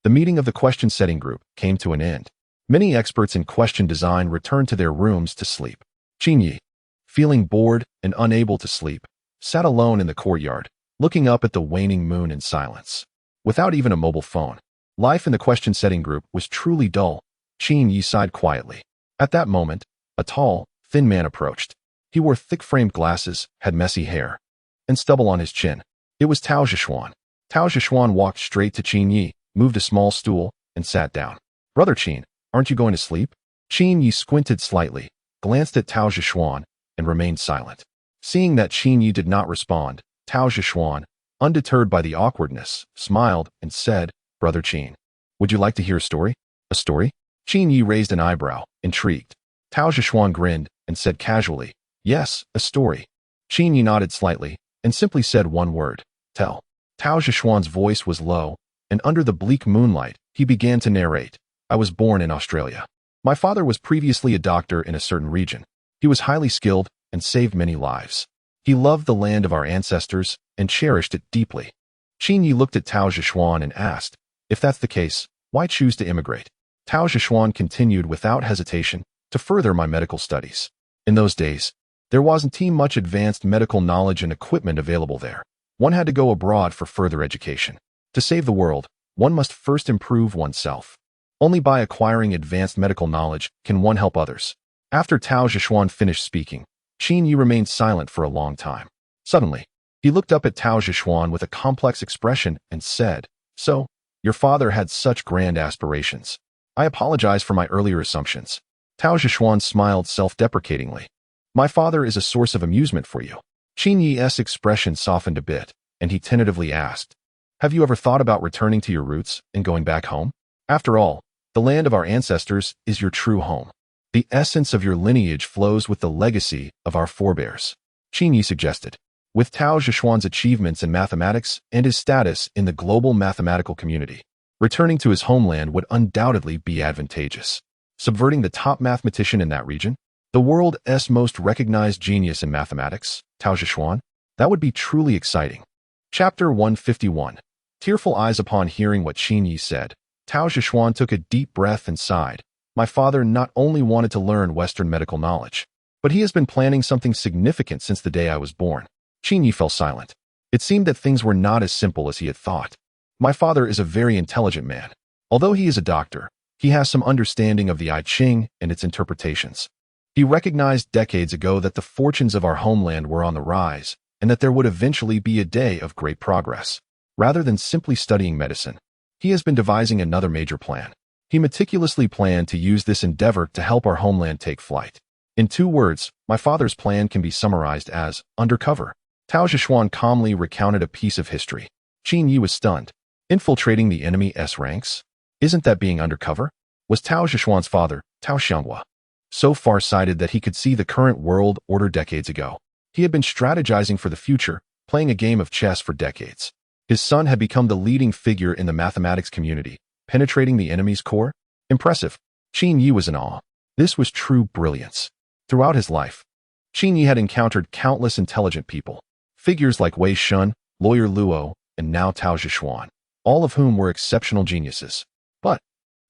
The meeting of the question setting group came to an end. Many experts in question design returned to their rooms to sleep. Qin Yi, feeling bored and unable to sleep, sat alone in the courtyard, looking up at the waning moon in silence. Without even a mobile phone, life in the question setting group was truly dull. Qin Yi sighed quietly. At that moment, a tall, thin man approached. He wore thick-framed glasses, had messy hair, and stubble on his chin. It was Tao Zhishuan. Tao Zhishuan walked straight to Qin Yi, moved a small stool, and sat down. "Brother Qin, aren't you going to sleep?" Qin Yi squinted slightly, glanced at Tao Zhishuan, and remained silent. Seeing that Qin Yi did not respond, Tao Zhishuan, undeterred by the awkwardness, smiled and said, "Brother Qin, would you like to hear a story?" "A story?" Qin Yi raised an eyebrow, intrigued. Tao Zhishuan grinned and said casually, "Yes, a story." Qin Yi nodded slightly and simply said one word, "Tell." Tao Zhishuan's voice was low, and under the bleak moonlight, he began to narrate. "I was born in Australia. My father was previously a doctor in a certain region. He was highly skilled and saved many lives. He loved the land of our ancestors and cherished it deeply." Qin Yi looked at Tao Zhishuan and asked, "If that's the case, why choose to immigrate?" Tao Zhishuan continued without hesitation, "To further my medical studies. In those days, there wasn't much advanced medical knowledge and equipment available there. One had to go abroad for further education. To save the world, one must first improve oneself. Only by acquiring advanced medical knowledge can one help others." After Tao Zhishuan finished speaking, Qin Yi remained silent for a long time. Suddenly, he looked up at Tao Zhishuan with a complex expression and said, "So, your father had such grand aspirations. I apologize for my earlier assumptions." Tao Zhishuan smiled self-deprecatingly. "My father is a source of amusement for you." Qin Yi's expression softened a bit, and he tentatively asked, "Have you ever thought about returning to your roots and going back home? After all, the land of our ancestors is your true home. The essence of your lineage flows with the legacy of our forebears," Qin Yi suggested. With Tao Zhishuan's achievements in mathematics and his status in the global mathematical community, returning to his homeland would undoubtedly be advantageous. Subverting the top mathematician in that region, the world's most recognized genius in mathematics, Tao Zhishuan, that would be truly exciting. Chapter 151. Tearful eyes. Upon hearing what Qin Yi said, Tao Zhishuan took a deep breath and sighed. "My father not only wanted to learn Western medical knowledge, but he has been planning something significant since the day I was born." Qin Yi fell silent. It seemed that things were not as simple as he had thought. "My father is a very intelligent man. Although he is a doctor, he has some understanding of the I Ching and its interpretations. He recognized decades ago that the fortunes of our homeland were on the rise and that there would eventually be a day of great progress. Rather than simply studying medicine, he has been devising another major plan. He meticulously planned to use this endeavor to help our homeland take flight. In 2 words, my father's plan can be summarized as undercover." Tao Zhishuan calmly recounted a piece of history. Qin Yi was stunned. Infiltrating the enemy's ranks? Isn't that being undercover? Was Tao Zhishuan's father, Tao Xianghua, so far-sighted that he could see the current world order decades ago? He had been strategizing for the future, playing a game of chess for decades. His son had become the leading figure in the mathematics community, penetrating the enemy's core? Impressive. Qin Yi was in awe. This was true brilliance. Throughout his life, Qin Yi had encountered countless intelligent people, figures like Wei Shun, Lawyer Luo, and now Tao Zhishuan, all of whom were exceptional geniuses. But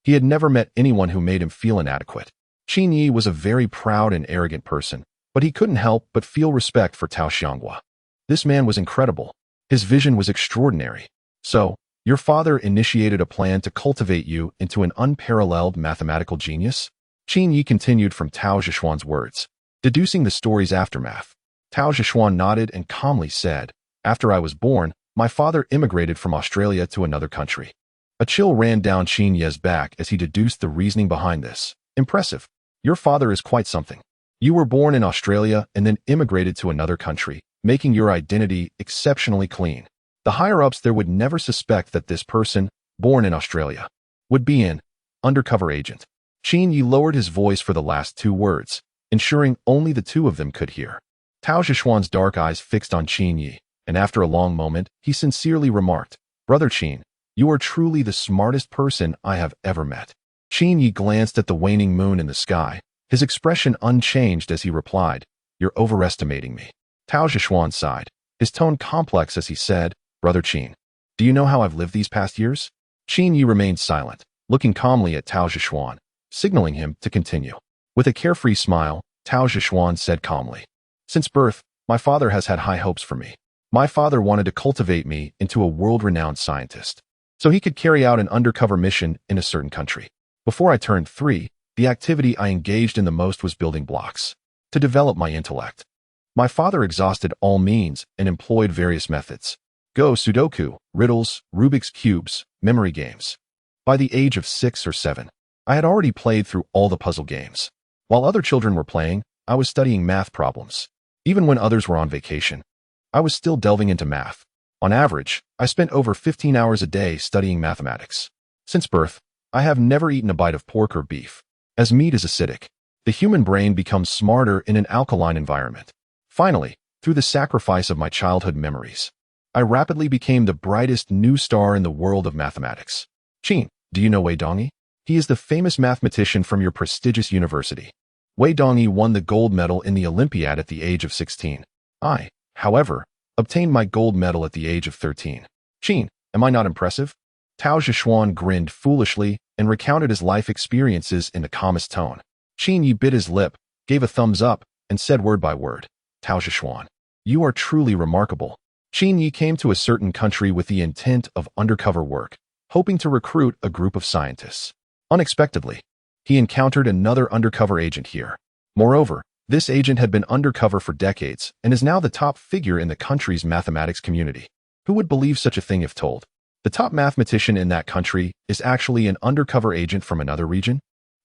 he had never met anyone who made him feel inadequate. Qin Yi was a very proud and arrogant person, but he couldn't help but feel respect for Tao Xianghua. This man was incredible. His vision was extraordinary. So, your father initiated a plan to cultivate you into an unparalleled mathematical genius? Qin Yi continued from Tao Zhishuan's words, deducing the story's aftermath. Tao Zhishuan nodded and calmly said, "After I was born, my father immigrated from Australia to another country." A chill ran down Qin Yi's back as he deduced the reasoning behind this. Impressive. Your father is quite something. You were born in Australia and then immigrated to another country, making your identity exceptionally clean. The higher-ups there would never suspect that this person, born in Australia, would be an undercover agent. Qin Yi lowered his voice for the last two words, ensuring only the two of them could hear. Tao Zhishuan's dark eyes fixed on Qin Yi, and after a long moment, he sincerely remarked, "Brother Qin, you are truly the smartest person I have ever met." Qin Yi glanced at the waning moon in the sky, his expression unchanged as he replied, "You're overestimating me." Tao Zhishuan sighed, his tone complex as he said, "Brother Qin, do you know how I've lived these past years?" Qin Yi remained silent, looking calmly at Tao Zhishuan, signaling him to continue. With a carefree smile, Tao Zhishuan said calmly, "Since birth, my father has had high hopes for me. My father wanted to cultivate me into a world-renowned scientist, so he could carry out an undercover mission in a certain country. Before I turned 3, the activity I engaged in the most was building blocks to develop my intellect. My father exhausted all means and employed various methods. Go, Sudoku, riddles, Rubik's Cubes, memory games. By the age of 6 or 7, I had already played through all the puzzle games. While other children were playing, I was studying math problems. Even when others were on vacation, I was still delving into math. On average, I spent over 15 hours a day studying mathematics. Since birth, I have never eaten a bite of pork or beef, as meat is acidic. The human brain becomes smarter in an alkaline environment. Finally, through the sacrifice of my childhood memories, I rapidly became the brightest new star in the world of mathematics. Qin, do you know Wei Dongyi? He is the famous mathematician from your prestigious university. Wei Dongyi won the gold medal in the Olympiad at the age of 16. I, however, obtained my gold medal at the age of 13. Qin, am I not impressive?" Tao Zhishuan grinned foolishly and recounted his life experiences in the calmest tone. Qin Yi bit his lip, gave a thumbs up, and said word by word, "Tao Zhishuan, you are truly remarkable." Qin Yi came to a certain country with the intent of undercover work, hoping to recruit a group of scientists. Unexpectedly, he encountered another undercover agent here. Moreover, this agent had been undercover for decades and is now the top figure in the country's mathematics community. Who would believe such a thing if told? The top mathematician in that country is actually an undercover agent from another region?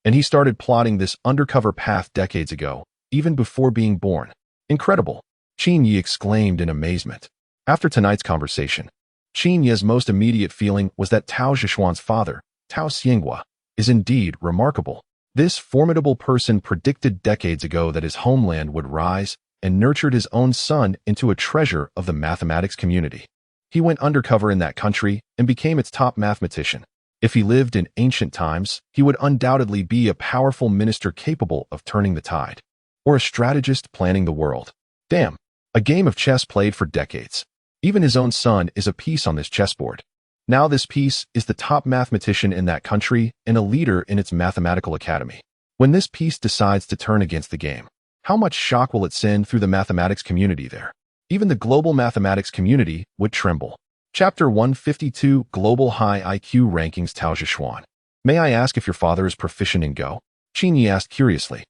And he started plotting this undercover path decades ago, even before being born. Incredible! Qin Yi exclaimed in amazement. After tonight's conversation, Qin Yi's most immediate feeling was that Tao Zhishuan's father, Tao Xianghua, is indeed remarkable. This formidable person predicted decades ago that his homeland would rise and nurtured his own son into a treasure of the mathematics community. He went undercover in that country and became its top mathematician. If he lived in ancient times, he would undoubtedly be a powerful minister capable of turning the tide, or a strategist planning the world. Damn, a game of chess played for decades. Even his own son is a piece on this chessboard. Now this piece is the top mathematician in that country and a leader in its mathematical academy. When this piece decides to turn against the game, how much shock will it send through the mathematics community there? Even the global mathematics community would tremble. Chapter 152, Global High IQ Rankings. Tao Zhishuan, may I ask if your father is proficient in Go? Qin Yi asked curiously.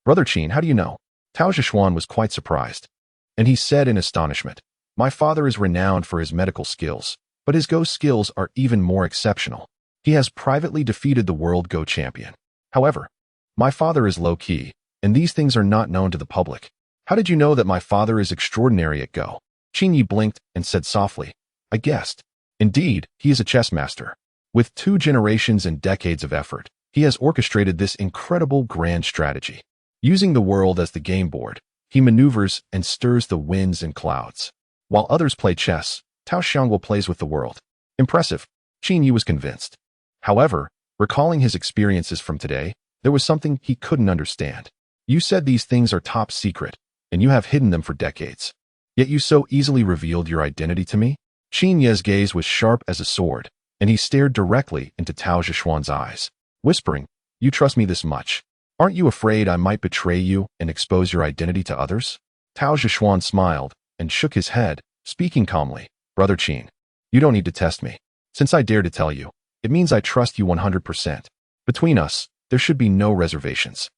Brother Qin, how do you know? Tao Zhishuan was quite surprised, and he said in astonishment, "My father is renowned for his medical skills, but his Go skills are even more exceptional. He has privately defeated the world Go champion. However, my father is low-key, and these things are not known to the public. How did you know that my father is extraordinary at Go?" Qin Yi blinked and said softly, "I guessed. Indeed, he is a chess master. With 2 generations and decades of effort, he has orchestrated this incredible grand strategy. Using the world as the game board, he maneuvers and stirs the winds and clouds. While others play chess, Tao Xianghua plays with the world. Impressive." Qin Yi was convinced. However, recalling his experiences from today, there was something he couldn't understand. You said these things are top secret, and you have hidden them for decades. Yet you so easily revealed your identity to me? Qin Ye's gaze was sharp as a sword, and he stared directly into Tao Zhishuan's eyes, whispering, "You trust me this much. Aren't you afraid I might betray you and expose your identity to others?" Tao Zhishuan smiled and shook his head, speaking calmly. "Brother Qin, you don't need to test me. Since I dare to tell you, it means I trust you 100%. Between us, there should be no reservations."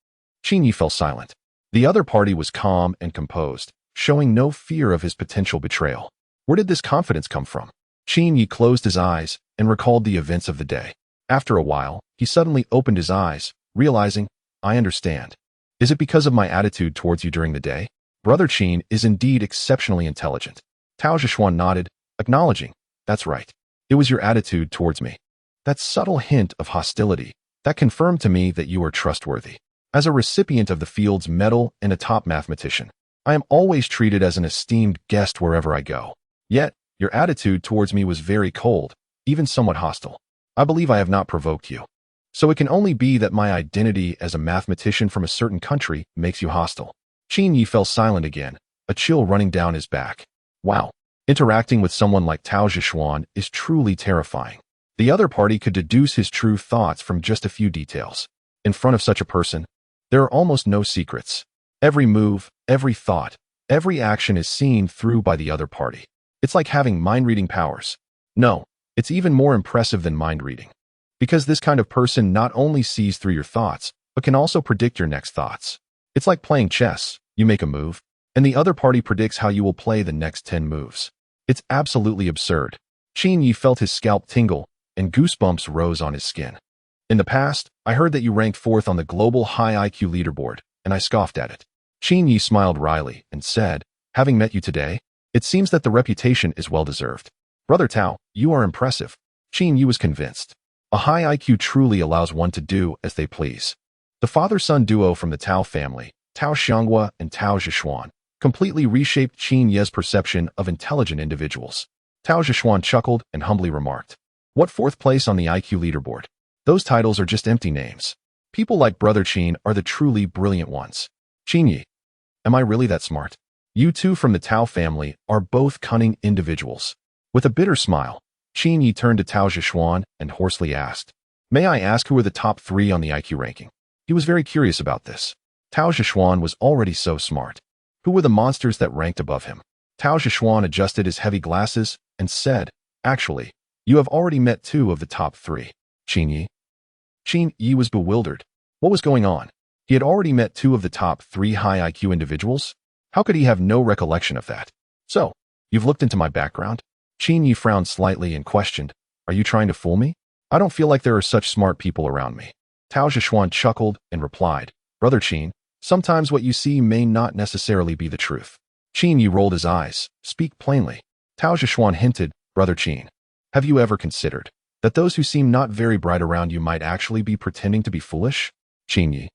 Qin Yi fell silent. The other party was calm and composed, showing no fear of his potential betrayal. Where did this confidence come from? Qin Yi closed his eyes and recalled the events of the day. After a while, he suddenly opened his eyes, realizing, "I understand. Is it because of my attitude towards you during the day?" Brother Qin is indeed exceptionally intelligent. Tao Zhishuan nodded, acknowledging, "That's right. It was your attitude towards me. That subtle hint of hostility, that confirmed to me that you are trustworthy. As a recipient of the Field's medal and a top mathematician, I am always treated as an esteemed guest wherever I go. Yet, your attitude towards me was very cold, even somewhat hostile. I believe I have not provoked you. So it can only be that my identity as a mathematician from a certain country makes you hostile." Qin Yi fell silent again, a chill running down his back. Wow, interacting with someone like Tao Zhishuan is truly terrifying. The other party could deduce his true thoughts from just a few details. In front of such a person, there are almost no secrets. Every move, every thought, every action is seen through by the other party. It's like having mind-reading powers. No, it's even more impressive than mind-reading. Because this kind of person not only sees through your thoughts, but can also predict your next thoughts. It's like playing chess. You make a move, and the other party predicts how you will play the next 10 moves. It's absolutely absurd. Qin Yi felt his scalp tingle, and goosebumps rose on his skin. "In the past, I heard that you ranked 4th on the global high IQ leaderboard, and I scoffed at it." Qin Yi smiled wryly and said, "Having met you today, it seems that the reputation is well-deserved. Brother Tao, you are impressive." Qin Yi was convinced. A high IQ truly allows one to do as they please. The father-son duo from the Tao family, Tao Xianghua and Tao Zhishuan, completely reshaped Qin Ye's perception of intelligent individuals. Tao Zhishuan chuckled and humbly remarked, "What 4th place on the IQ leaderboard? Those titles are just empty names. People like Brother Qin are the truly brilliant ones." "Qin Yi, am I really that smart? You two from the Tao family are both cunning individuals." With a bitter smile, Qin Yi turned to Tao Zhishuan and hoarsely asked, "May I ask who are the top 3 on the IQ ranking?" He was very curious about this. Tao Zhishuan was already so smart. Who were the monsters that ranked above him? Tao Zhishuan adjusted his heavy glasses and said, "Actually, you have already met 2 of the top 3. Qin Yi." Qin Yi was bewildered. What was going on? He had already met 2 of the top 3 high IQ individuals? How could he have no recollection of that? "So, you've looked into my background?" Qin Yi frowned slightly and questioned, "Are you trying to fool me? I don't feel like there are such smart people around me." Tao Zhishuan chuckled and replied, "Brother Qin, sometimes what you see may not necessarily be the truth." Qin Yi rolled his eyes. "Speak plainly." Tao Zhishuan hinted, "Brother Qin, have you ever considered that those who seem not very bright around you might actually be pretending to be foolish?" Qin Yi.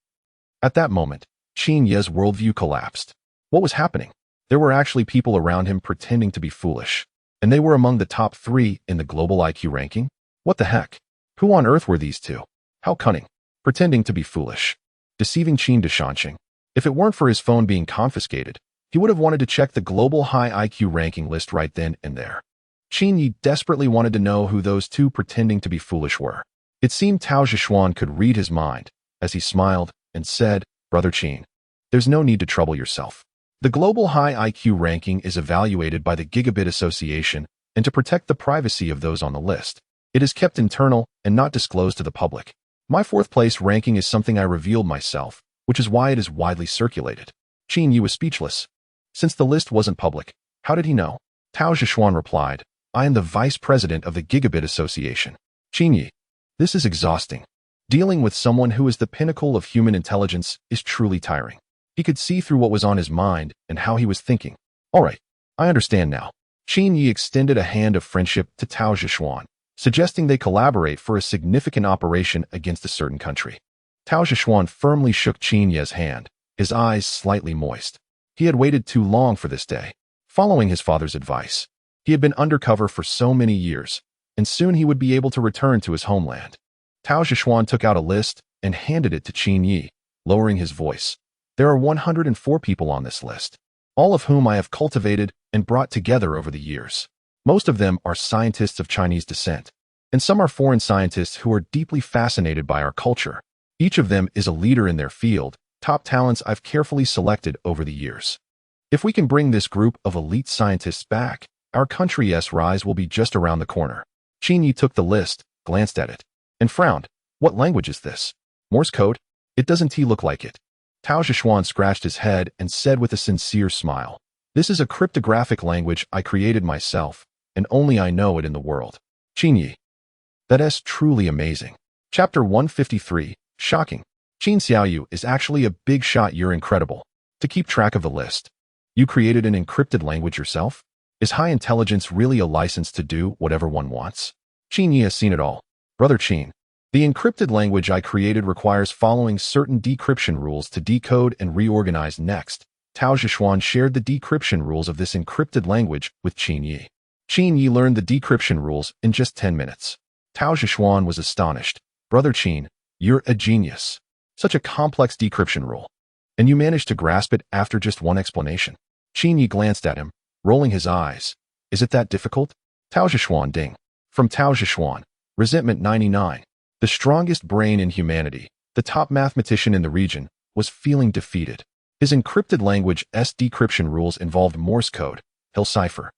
At that moment, Qin Ye's worldview collapsed. What was happening? There were actually people around him pretending to be foolish, and they were among the top 3 in the global IQ ranking? What the heck? Who on earth were these 2? How cunning. Pretending to be foolish. Deceiving Qin Dishanqing. If it weren't for his phone being confiscated, he would have wanted to check the global high IQ ranking list right then and there. Qin Yi desperately wanted to know who those 2 pretending to be foolish were. It seemed Tao Zhishuan could read his mind, as he smiled and said, "Brother Qin, there's no need to trouble yourself. The global high IQ ranking is evaluated by the Gigabit Association, and to protect the privacy of those on the list, it is kept internal and not disclosed to the public. My 4th place ranking is something I revealed myself, which is why it is widely circulated." Qin Yi was speechless. Since the list wasn't public, how did he know? Tao Zhishuan replied, "I am the vice president of the Gigabit Association." Qin Yi, this is exhausting. Dealing with someone who is the pinnacle of human intelligence is truly tiring. He could see through what was on his mind and how he was thinking. "All right, I understand now." Qin Yi extended a hand of friendship to Tao Zhishuan, suggesting they collaborate for a significant operation against a certain country. Tao Zhishuan firmly shook Qin Ye's hand, his eyes slightly moist. He had waited too long for this day. Following his father's advice, he had been undercover for so many years, and soon he would be able to return to his homeland. Tao Zhishuan took out a list and handed it to Qin Yi, lowering his voice. There are 104 people on this list, all of whom I have cultivated and brought together over the years. Most of them are scientists of Chinese descent, and some are foreign scientists who are deeply fascinated by our culture. Each of them is a leader in their field, top talents I've carefully selected over the years. If we can bring this group of elite scientists back, our country's rise will be just around the corner. Qin Yi took the list, glanced at it, and frowned. What language is this? Morse code? It doesn't look like it. Tao Zhishuan scratched his head and said with a sincere smile, "This is a cryptographic language I created myself, and only I know it in the world." Qin Yi. That is truly amazing. Chapter 153, Shocking. Qin Xiaoyu is actually a big shot. You're incredible. To keep track of the list, you created an encrypted language yourself? Is high intelligence really a license to do whatever one wants? Qin Yi has seen it all. Brother Qin, the encrypted language I created requires following certain decryption rules to decode and reorganize. Next, Tao Zhishuan shared the decryption rules of this encrypted language with Qin Yi. Qin Yi learned the decryption rules in just 10 minutes. Tao Zhishuan was astonished. Brother Qin, you're a genius. Such a complex decryption rule. And you managed to grasp it after just one explanation. Qin Yi glanced at him, rolling his eyes. Is it that difficult? Tao Zhishuan ding. From Tao Zhishuan, resentment 99. The strongest brain in humanity, the top mathematician in the region, was feeling defeated. His encrypted language's decryption rules involved Morse code, Hill cipher,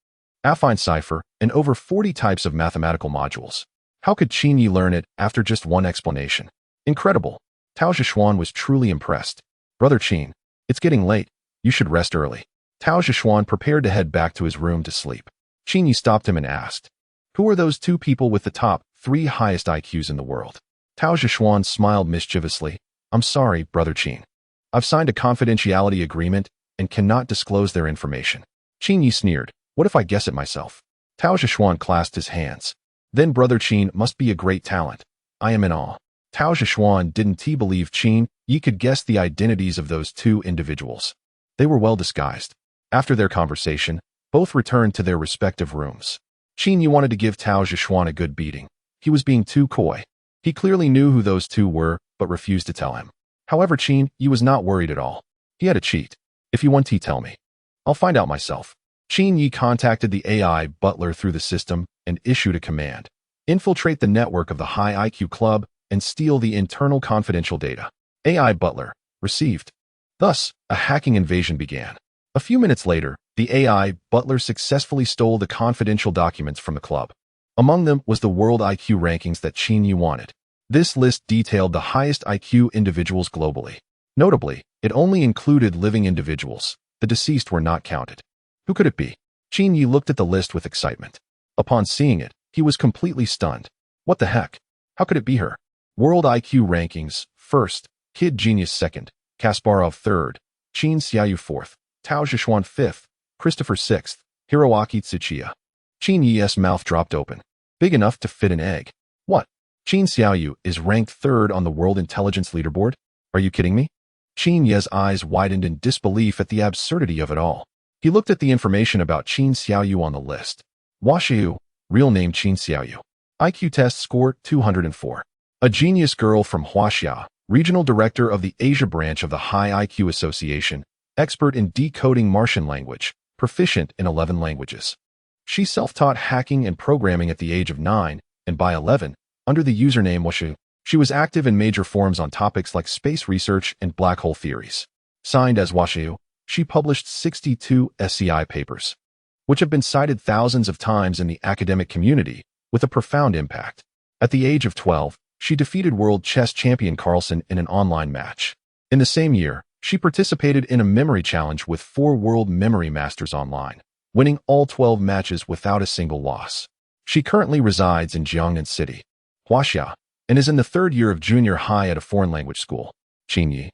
affine cipher, and over 40 types of mathematical modules. How could Qin Yi learn it after just one explanation? Incredible. Tao Zhishuan was truly impressed. Brother Qin, it's getting late. You should rest early. Tao Zhishuan prepared to head back to his room to sleep. Qin Yi stopped him and asked, "Who are those two people with the top 3 highest IQs in the world?" Tao Zhishuan smiled mischievously. "I'm sorry, Brother Qin. I've signed a confidentiality agreement and cannot disclose their information." Qin Yi sneered. "What if I guess it myself?" Tao Zhishuan clasped his hands. "Then Brother Qin must be a great talent. I am in awe." Tao Zhishuan didn't believe Qin Yi could guess the identities of those two individuals. They were well disguised. After their conversation, both returned to their respective rooms. Qin Yi wanted to give Tao Zhishuan a good beating. He was being too coy. He clearly knew who those two were, but refused to tell him. However, Qin Yi was not worried at all. He had a cheat. "If you want to tell me, I'll find out myself." Qin Yi contacted the AI butler through the system and issued a command. Infiltrate the network of the High IQ Club and steal the internal confidential data. AI butler, received. Thus, a hacking invasion began. A few minutes later, the AI butler successfully stole the confidential documents from the club. Among them was the world IQ rankings that Qin Yi wanted. This list detailed the highest IQ individuals globally. Notably, it only included living individuals. The deceased were not counted. Who could it be? Qin Yi looked at the list with excitement. Upon seeing it, he was completely stunned. What the heck? How could it be her? World IQ rankings, first, Kid Genius second, Kasparov third, Qin Xiaoyu fourth, Tao Zhishuan fifth, Christopher sixth, Hiroaki Tsuchiya. Qin Yi's mouth dropped open, big enough to fit an egg. What? Qin Xiaoyu is ranked third on the World Intelligence Leaderboard? Are you kidding me? Qin Yi's eyes widened in disbelief at the absurdity of it all. He looked at the information about Qin Xiaoyu on the list. Huaxiu, real name Qin Xiaoyu. IQ test score 204. A genius girl from Huaxia, regional director of the Asia branch of the High IQ Association, expert in decoding Martian language, proficient in 11 languages. She self-taught hacking and programming at the age of 9, and by 11, under the username Huaxiu, she was active in major forums on topics like space research and black hole theories. Signed as Huaxiu, she published 62 SCI papers, which have been cited thousands of times in the academic community, with a profound impact. At the age of 12, she defeated world chess champion Carlsen in an online match. In the same year, she participated in a memory challenge with 4 world memory masters online, winning all 12 matches without a single loss. She currently resides in Jiangnan City, Huaxia, and is in the 3rd year of junior high at a foreign language school. Qin Yi.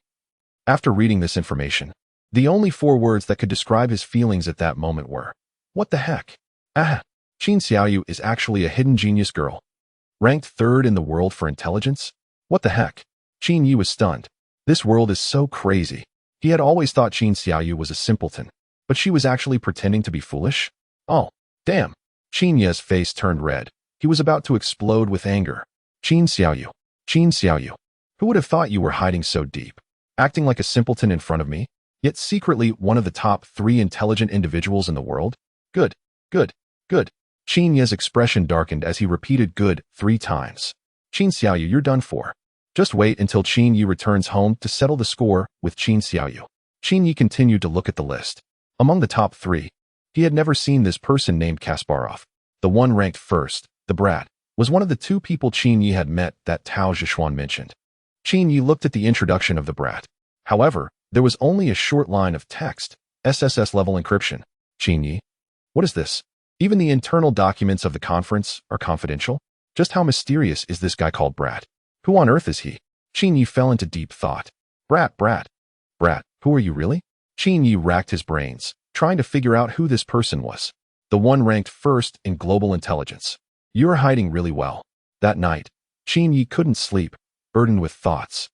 After reading this information, the only 4 words that could describe his feelings at that moment were, "What the heck?" Ah, Qin Xiaoyu is actually a hidden genius girl. Ranked 3rd in the world for intelligence? What the heck? Qin Yi was stunned. This world is so crazy. He had always thought Qin Xiaoyu was a simpleton, but she was actually pretending to be foolish? Oh, damn. Qin Yi's face turned red. He was about to explode with anger. Qin Xiaoyu. Qin Xiaoyu. Who would have thought you were hiding so deep? acting like a simpleton in front of me, yet secretly one of the top 3 intelligent individuals in the world? Good, good, good. Qin Ye's expression darkened as he repeated good 3 times. Qin Xiaoyu, you're done for. Just wait until Qin Yi returns home to settle the score with Qin Xiaoyu. Qin Yi continued to look at the list. Among the top 3, he had never seen this person named Kasparov. The one ranked first, the brat, was one of the 2 people Qin Yi had met that Tao Zhishuan mentioned. Qin Yi looked at the introduction of the brat. However, there was only a short line of text, SSS-level encryption. Qin Yi, what is this? Even the internal documents of the conference are confidential? Just how mysterious is this guy called Brat? Who on earth is he? Qin Yi fell into deep thought. Brat, who are you really? Qin Yi racked his brains, trying to figure out who this person was. The one ranked first in global intelligence. You're hiding really well. That night, Qin Yi couldn't sleep, burdened with thoughts.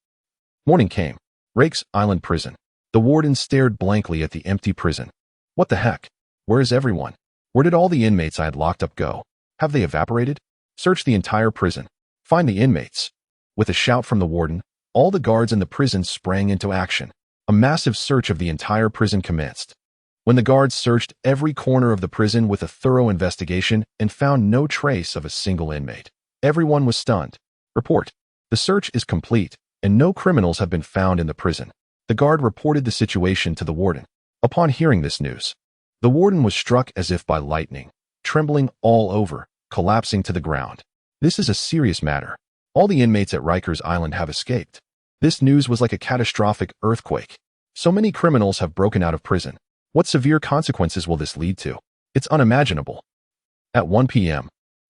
Morning came. Rake's Island prison. The warden stared blankly at the empty prison. What the heck? Where is everyone? Where did all the inmates I had locked up go? Have they evaporated? Search the entire prison. Find the inmates. With a shout from the warden, all the guards in the prison sprang into action. A massive search of the entire prison commenced. When the guards searched every corner of the prison with a thorough investigation and found no trace of a single inmate, everyone was stunned. Report. The search is complete, and no criminals have been found in the prison. The guard reported the situation to the warden. Upon hearing this news, the warden was struck as if by lightning, trembling all over, collapsing to the ground. This is a serious matter. All the inmates at Rikers Island have escaped. This news was like a catastrophic earthquake. So many criminals have broken out of prison. What severe consequences will this lead to? It's unimaginable. At 1 p.m.,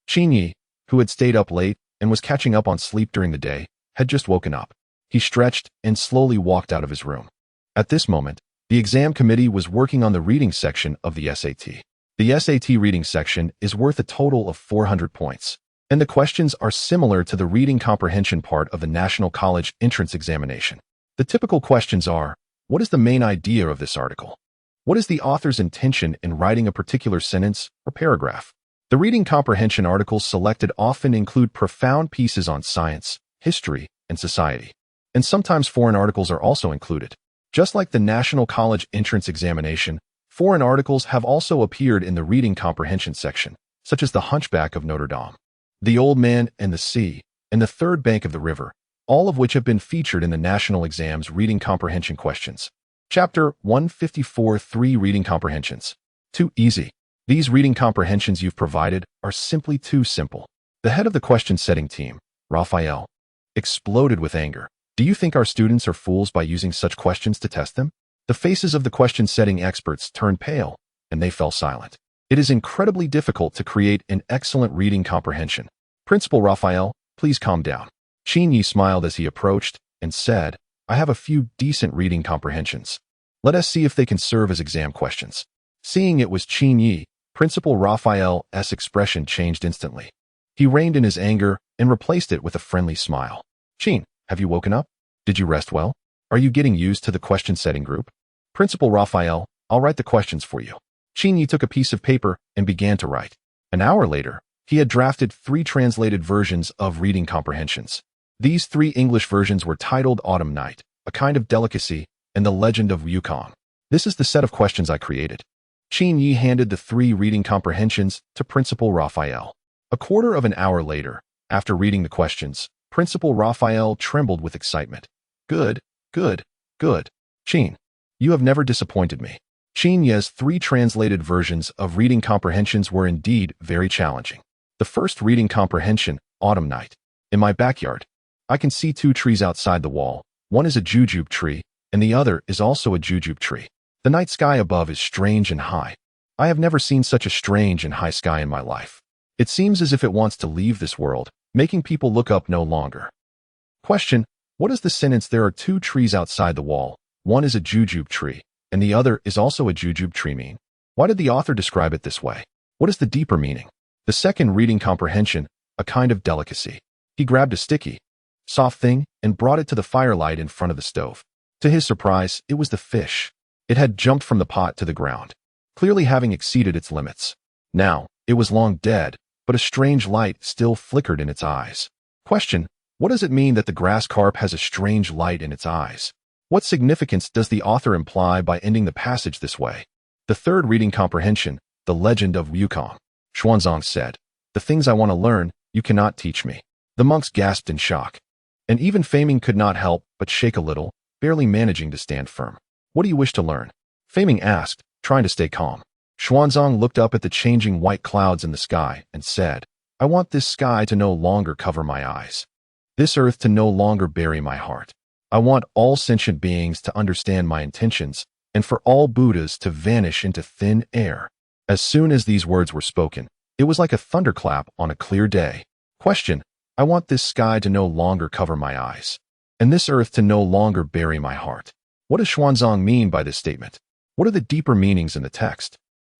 Qin Yi, who had stayed up late and was catching up on sleep during the day, had just woken up. He stretched and slowly walked out of his room. At this moment, the exam committee was working on the reading section of the SAT. The SAT reading section is worth a total of 400 points. And the questions are similar to the reading comprehension part of the National College entrance examination. The typical questions are, what is the main idea of this article? What is the author's intention in writing a particular sentence or paragraph? The reading comprehension articles selected often include profound pieces on science, history, and society. And sometimes foreign articles are also included. Just like the National College entrance examination, foreign articles have also appeared in the reading comprehension section, such as The Hunchback of Notre Dame, The Old Man and the Sea, and The Third Bank of the River, all of which have been featured in the national exam's reading comprehension questions. Chapter 154 3 Reading Comprehensions. Too easy. These reading comprehensions you've provided are simply too simple. The head of the question-setting team, Raphael, exploded with anger. Do you think our students are fools by using such questions to test them? The faces of the question-setting experts turned pale, and they fell silent. It is incredibly difficult to create an excellent reading comprehension. Principal Raphael, please calm down. Qin Yi smiled as he approached and said, I have a few decent reading comprehensions. Let us see if they can serve as exam questions. Seeing it was Qin Yi, Principal Raphael's expression changed instantly. He reined in his anger and replaced it with a friendly smile. Qin, have you woken up? Did you rest well? Are you getting used to the question-setting group? Principal Raphael, I'll write the questions for you. Qin Yi took a piece of paper and began to write. An hour later, he had drafted 3 translated versions of reading comprehensions. These 3 English versions were titled Autumn Night, A Kind of Delicacy, and The Legend of Yukong. This is the set of questions I created. Qin Yi handed the 3 reading comprehensions to Principal Raphael. A quarter of an hour later, after reading the questions, Principal Raphael trembled with excitement. Good, good, good. Qin, you have never disappointed me. Qin Ye's 3 translated versions of reading comprehensions were indeed very challenging. The first reading comprehension, Autumn Night. In my backyard, I can see 2 trees outside the wall. One is a jujube tree, and the other is also a jujube tree. The night sky above is strange and high. I have never seen such a strange and high sky in my life. It seems as if it wants to leave this world, making people look up no longer. Question, what is the sentence there are 2 trees outside the wall, one is a jujube tree, and the other is also a jujube tree mean? Why did the author describe it this way? What is the deeper meaning? The second reading comprehension, A Kind of Delicacy. He grabbed a sticky, soft thing and brought it to the firelight in front of the stove. To his surprise, it was the fish. It had jumped from the pot to the ground, clearly having exceeded its limits. Now, it was long dead, but a strange light still flickered in its eyes. Question, what does it mean that the grass carp has a strange light in its eyes? What significance does the author imply by ending the passage this way? The third reading comprehension, The Legend of Wukong. Xuanzang said, "The things I want to learn, you cannot teach me." The monks gasped in shock. And even Feiming could not help but shake a little, barely managing to stand firm. "What do you wish to learn?" Feiming asked, trying to stay calm. Xuanzang looked up at the changing white clouds in the sky and said, "I want this sky to no longer cover my eyes. This earth to no longer bury my heart. I want all sentient beings to understand my intentions, and for all Buddhas to vanish into thin air." As soon as these words were spoken, it was like a thunderclap on a clear day. Question: I want this sky to no longer cover my eyes, and this earth to no longer bury my heart. What does Xuanzang mean by this statement? What are the deeper meanings in the text?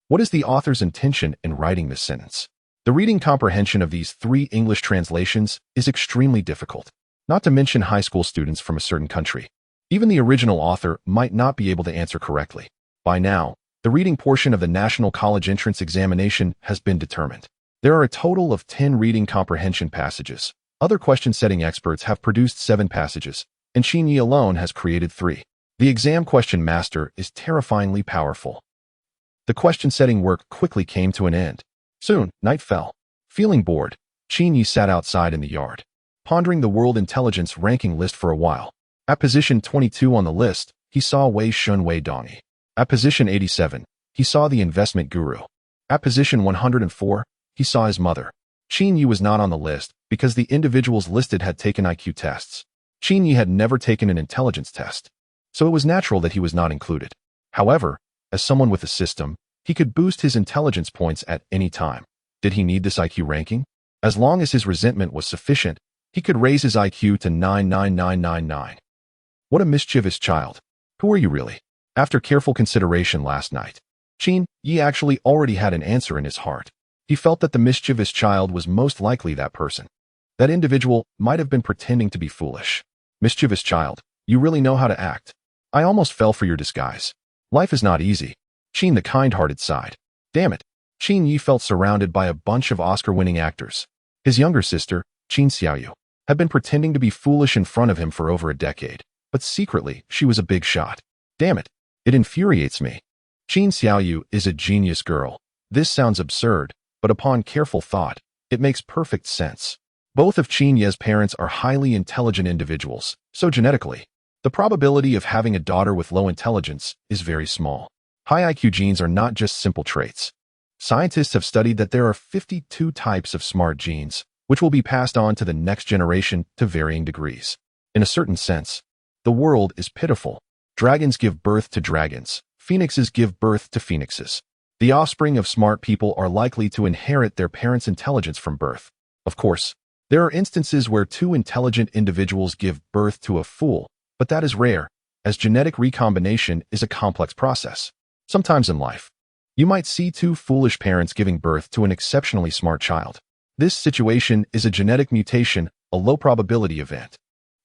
What is the author's intention in writing this sentence? The reading comprehension of these three English translations is extremely difficult, not to mention high school students from a certain country. Even the original author might not be able to answer correctly. By now, the reading portion of the National College Entrance Examination has been determined. There are a total of 10 reading comprehension passages. Other question-setting experts have produced 7 passages, and Qin Yi alone has created 3. The exam question master is terrifyingly powerful. The question-setting work quickly came to an end. Soon, night fell. Feeling bored, Qin Yi sat outside in the yard, pondering the world intelligence ranking list for a while. At position 22 on the list, he saw Wei Shun Wei Dongi. At position 87, he saw the investment guru. At position 104, he saw his mother. Qin Yi was not on the list because the individuals listed had taken IQ tests. Qin Yi had never taken an intelligence test, so it was natural that he was not included. However, as someone with a system, he could boost his intelligence points at any time. Did he need this IQ ranking? As long as his resentment was sufficient, he could raise his IQ to 99999. What a mischievous child. Who are you really? After careful consideration last night, Qin Yi actually already had an answer in his heart. He felt that the mischievous child was most likely that person. That individual might have been pretending to be foolish. Mischievous child, you really know how to act. I almost fell for your disguise. Life is not easy. Qin the kind-hearted sighed. Damn it. Qin Yi felt surrounded by a bunch of Oscar-winning actors. His younger sister, Qin Xiaoyu, had been pretending to be foolish in front of him for over a decade, but secretly she was a big shot. Damn it. It infuriates me. Qin Xiaoyu is a genius girl. This sounds absurd, but upon careful thought, it makes perfect sense. Both of Qin Ye's parents are highly intelligent individuals, so genetically, the probability of having a daughter with low intelligence is very small. High IQ genes are not just simple traits. Scientists have studied that there are 52 types of smart genes, which will be passed on to the next generation to varying degrees. In a certain sense, the world is pitiful. Dragons give birth to dragons. Phoenixes give birth to phoenixes. The offspring of smart people are likely to inherit their parents' intelligence from birth. Of course, there are instances where 2 intelligent individuals give birth to a fool, but that is rare, as genetic recombination is a complex process. Sometimes in life, you might see 2 foolish parents giving birth to an exceptionally smart child. This situation is a genetic mutation, a low-probability event.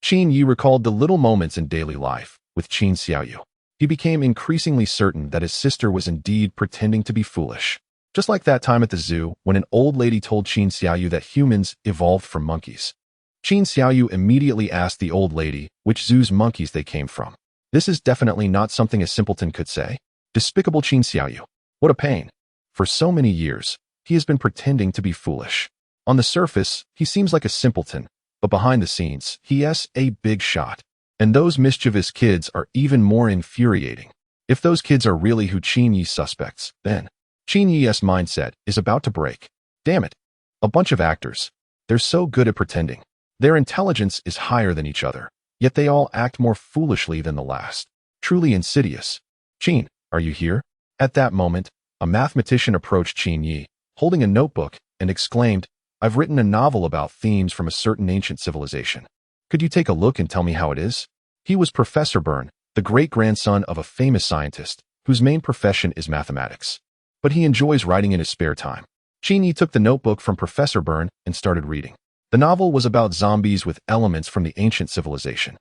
Qin Yi recalled the little moments in daily life with Qin Xiaoyu. He became increasingly certain that his sister was indeed pretending to be foolish. Just like that time at the zoo when an old lady told Qin Xiaoyu that humans evolved from monkeys. Qin Xiaoyu immediately asked the old lady which zoo's monkeys they came from. This is definitely not something a simpleton could say. Despicable Qin Xiaoyu. What a pain. For so many years, he has been pretending to be foolish. On the surface, he seems like a simpleton, but behind the scenes, he is a big shot. And those mischievous kids are even more infuriating. If those kids are really who Qin Yi's suspects, then Qin Yi's mindset is about to break. Damn it. A bunch of actors. They're so good at pretending. Their intelligence is higher than each other, yet they all act more foolishly than the last. Truly insidious. Qin, are you here? At that moment, a mathematician approached Qin Yi, holding a notebook, and exclaimed, I've written a novel about themes from a certain ancient civilization. Could you take a look and tell me how it is? He was Professor Byrne, the great-grandson of a famous scientist, whose main profession is mathematics. But he enjoys writing in his spare time. Qin Yi took the notebook from Professor Byrne and started reading. The novel was about zombies with elements from the ancient civilization.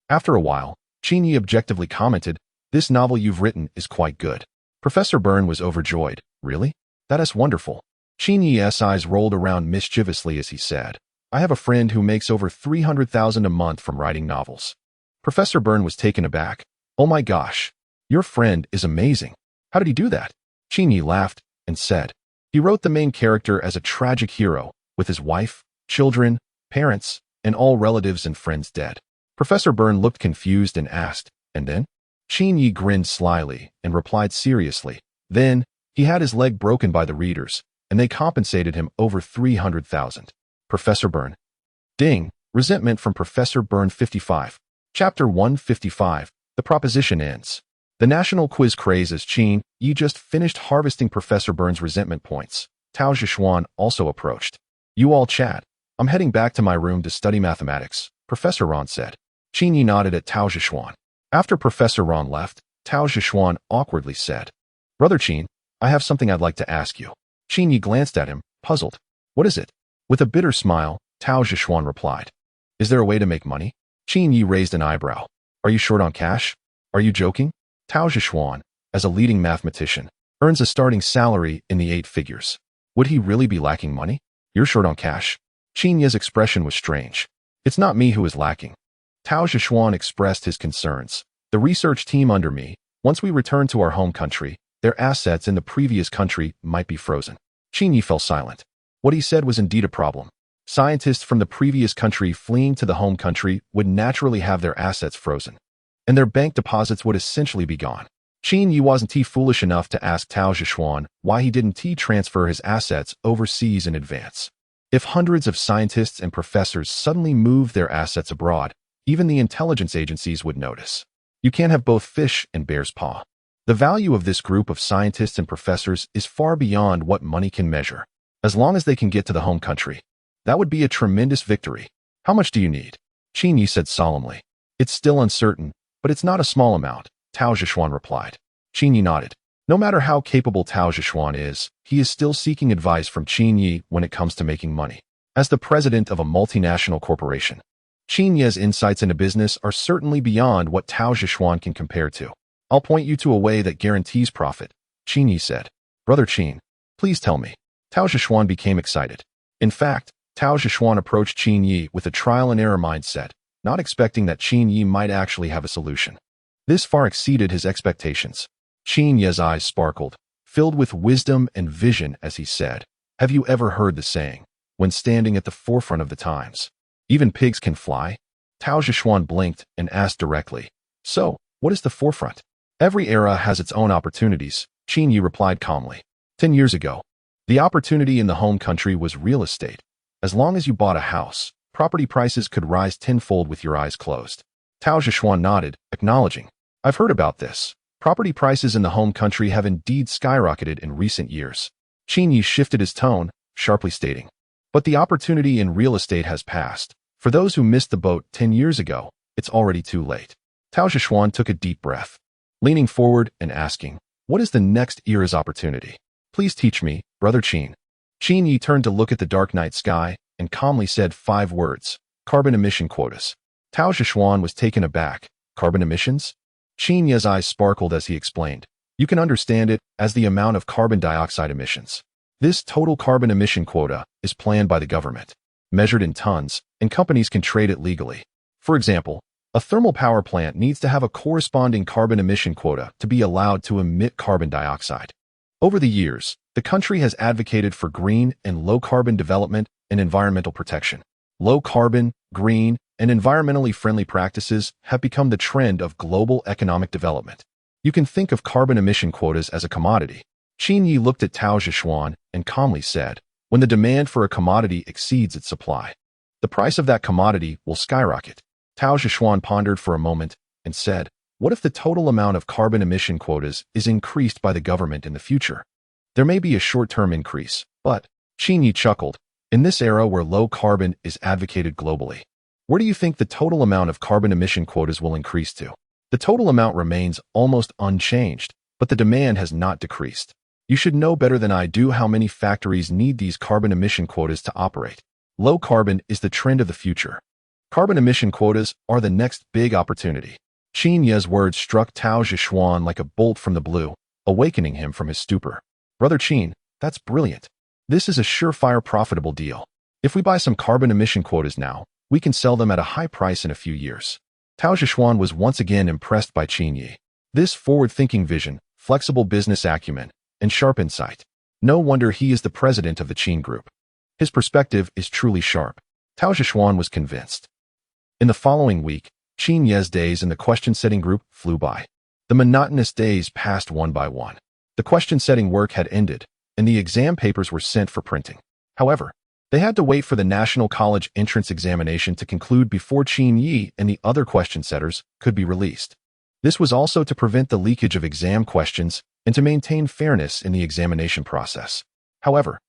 After a while, Qin Yi objectively commented, This novel you've written is quite good. Professor Byrne was overjoyed. Really? That is wonderful. Qin Yi's eyes rolled around mischievously as he said, I have a friend who makes over $300,000 a month from writing novels. Professor Byrne was taken aback. Oh my gosh. Your friend is amazing. How did he do that? Qin Yi laughed and said, he wrote the main character as a tragic hero, with his wife, children, parents, and all relatives and friends dead. Professor Byrne looked confused and asked, and then? Qin Yi grinned slyly and replied seriously, then, he had his leg broken by the readers, and they compensated him over 300,000. Professor Byrne. Ding, resentment from Professor Byrne 55. Chapter 155, the proposition ends. The national quiz craze as Qin Yi just finished harvesting Professor Byrne's resentment points. Tao Zhishuan also approached. You all chat. I'm heading back to my room to study mathematics, Professor Ron said. Qin Yi nodded at Tao Zhishuan. After Professor Ron left, Tao Zhishuan awkwardly said, Brother Qin, I have something I'd like to ask you. Qin Yi glanced at him, puzzled. What is it? With a bitter smile, Tao Zhishuan replied. Is there a way to make money? Qin Yi raised an eyebrow. Are you short on cash? Are you joking? Tao Zhishuan, as a leading mathematician, earns a starting salary in the 8 figures. Would he really be lacking money? You're short on cash? Qin Yi's expression was strange. It's not me who is lacking. Tao Zhishuan expressed his concerns. The research team under me, once we return to our home country, their assets in the previous country might be frozen. Qin Yi fell silent. What he said was indeed a problem. Scientists from the previous country fleeing to the home country would naturally have their assets frozen, and their bank deposits would essentially be gone. Qin Yi wasn't foolish enough to ask Tao Zhishuan why he didn't transfer his assets overseas in advance. If hundreds of scientists and professors suddenly moved their assets abroad, even the intelligence agencies would notice. You can't have both fish and bear's paw. The value of this group of scientists and professors is far beyond what money can measure. As long as they can get to the home country, that would be a tremendous victory. How much do you need? Qin Yi said solemnly. It's still uncertain, but it's not a small amount, Tao Zhishuan replied. Qin Yi nodded. No matter how capable Tao Zhishuan is, he is still seeking advice from Qin Yi when it comes to making money. As the president of a multinational corporation, Qin Yi's insights into business are certainly beyond what Tao Zhishuan can compare to. I'll point you to a way that guarantees profit, Qin Yi said. Brother Qin, please tell me. Tao Zhishuan became excited. In fact, Tao Zhishuan approached Qin Yi with a trial-and-error mindset, not expecting that Qin Yi might actually have a solution. This far exceeded his expectations. Qin Yi's eyes sparkled, filled with wisdom and vision as he said, Have you ever heard the saying, when standing at the forefront of the times, even pigs can fly? Tao Zhishuan blinked and asked directly, So, what is the forefront? Every era has its own opportunities, Qin Yi replied calmly. 10 years ago, the opportunity in the home country was real estate. As long as you bought a house, property prices could rise tenfold with your eyes closed. Tao Zhishuan nodded, acknowledging, I've heard about this. Property prices in the home country have indeed skyrocketed in recent years. Qin Yi shifted his tone, sharply stating, But the opportunity in real estate has passed. For those who missed the boat 10 years ago, it's already too late. Tao Zhishuan took a deep breath, leaning forward and asking, What is the next era's opportunity? Please teach me, Brother Qin. Qin Yi turned to look at the dark night sky and calmly said 5 words, carbon emission quotas. Tao Zhishuan was taken aback. Carbon emissions? Qin Yi's eyes sparkled as he explained. You can understand it as the amount of carbon dioxide emissions. This total carbon emission quota is planned by the government, measured in tons, and companies can trade it legally. For example, a thermal power plant needs to have a corresponding carbon emission quota to be allowed to emit carbon dioxide. Over the years, the country has advocated for green and low-carbon development and environmental protection. Low-carbon, green, and environmentally friendly practices have become the trend of global economic development. You can think of carbon emission quotas as a commodity. Qin Yi looked at Tao Zhishuan and calmly said, When the demand for a commodity exceeds its supply, the price of that commodity will skyrocket. Tao Zhishuan pondered for a moment and said, What if the total amount of carbon emission quotas is increased by the government in the future? There may be a short-term increase, but, Qin Yi chuckled, in this era where low carbon is advocated globally, where do you think the total amount of carbon emission quotas will increase to? The total amount remains almost unchanged, but the demand has not decreased. You should know better than I do how many factories need these carbon emission quotas to operate. Low carbon is the trend of the future. Carbon emission quotas are the next big opportunity. Qin Yi's words struck Tao Zhishuan like a bolt from the blue, awakening him from his stupor. Brother Qin, that's brilliant. This is a surefire profitable deal. If we buy some carbon emission quotas now, we can sell them at a high price in a few years. Tao Zhishuan was once again impressed by Qin Yi. This forward-thinking vision, flexible business acumen, and sharp insight. No wonder he is the president of the Qin Group. His perspective is truly sharp. Tao Zhishuan was convinced. In the following week, Qin Ye's days in the question-setting group flew by. The monotonous days passed one by one. The question-setting work had ended, and the exam papers were sent for printing. However, they had to wait for the National College entrance examination to conclude before Qin Yi and the other question setters could be released. This was also to prevent the leakage of exam questions and to maintain fairness in the examination process. However,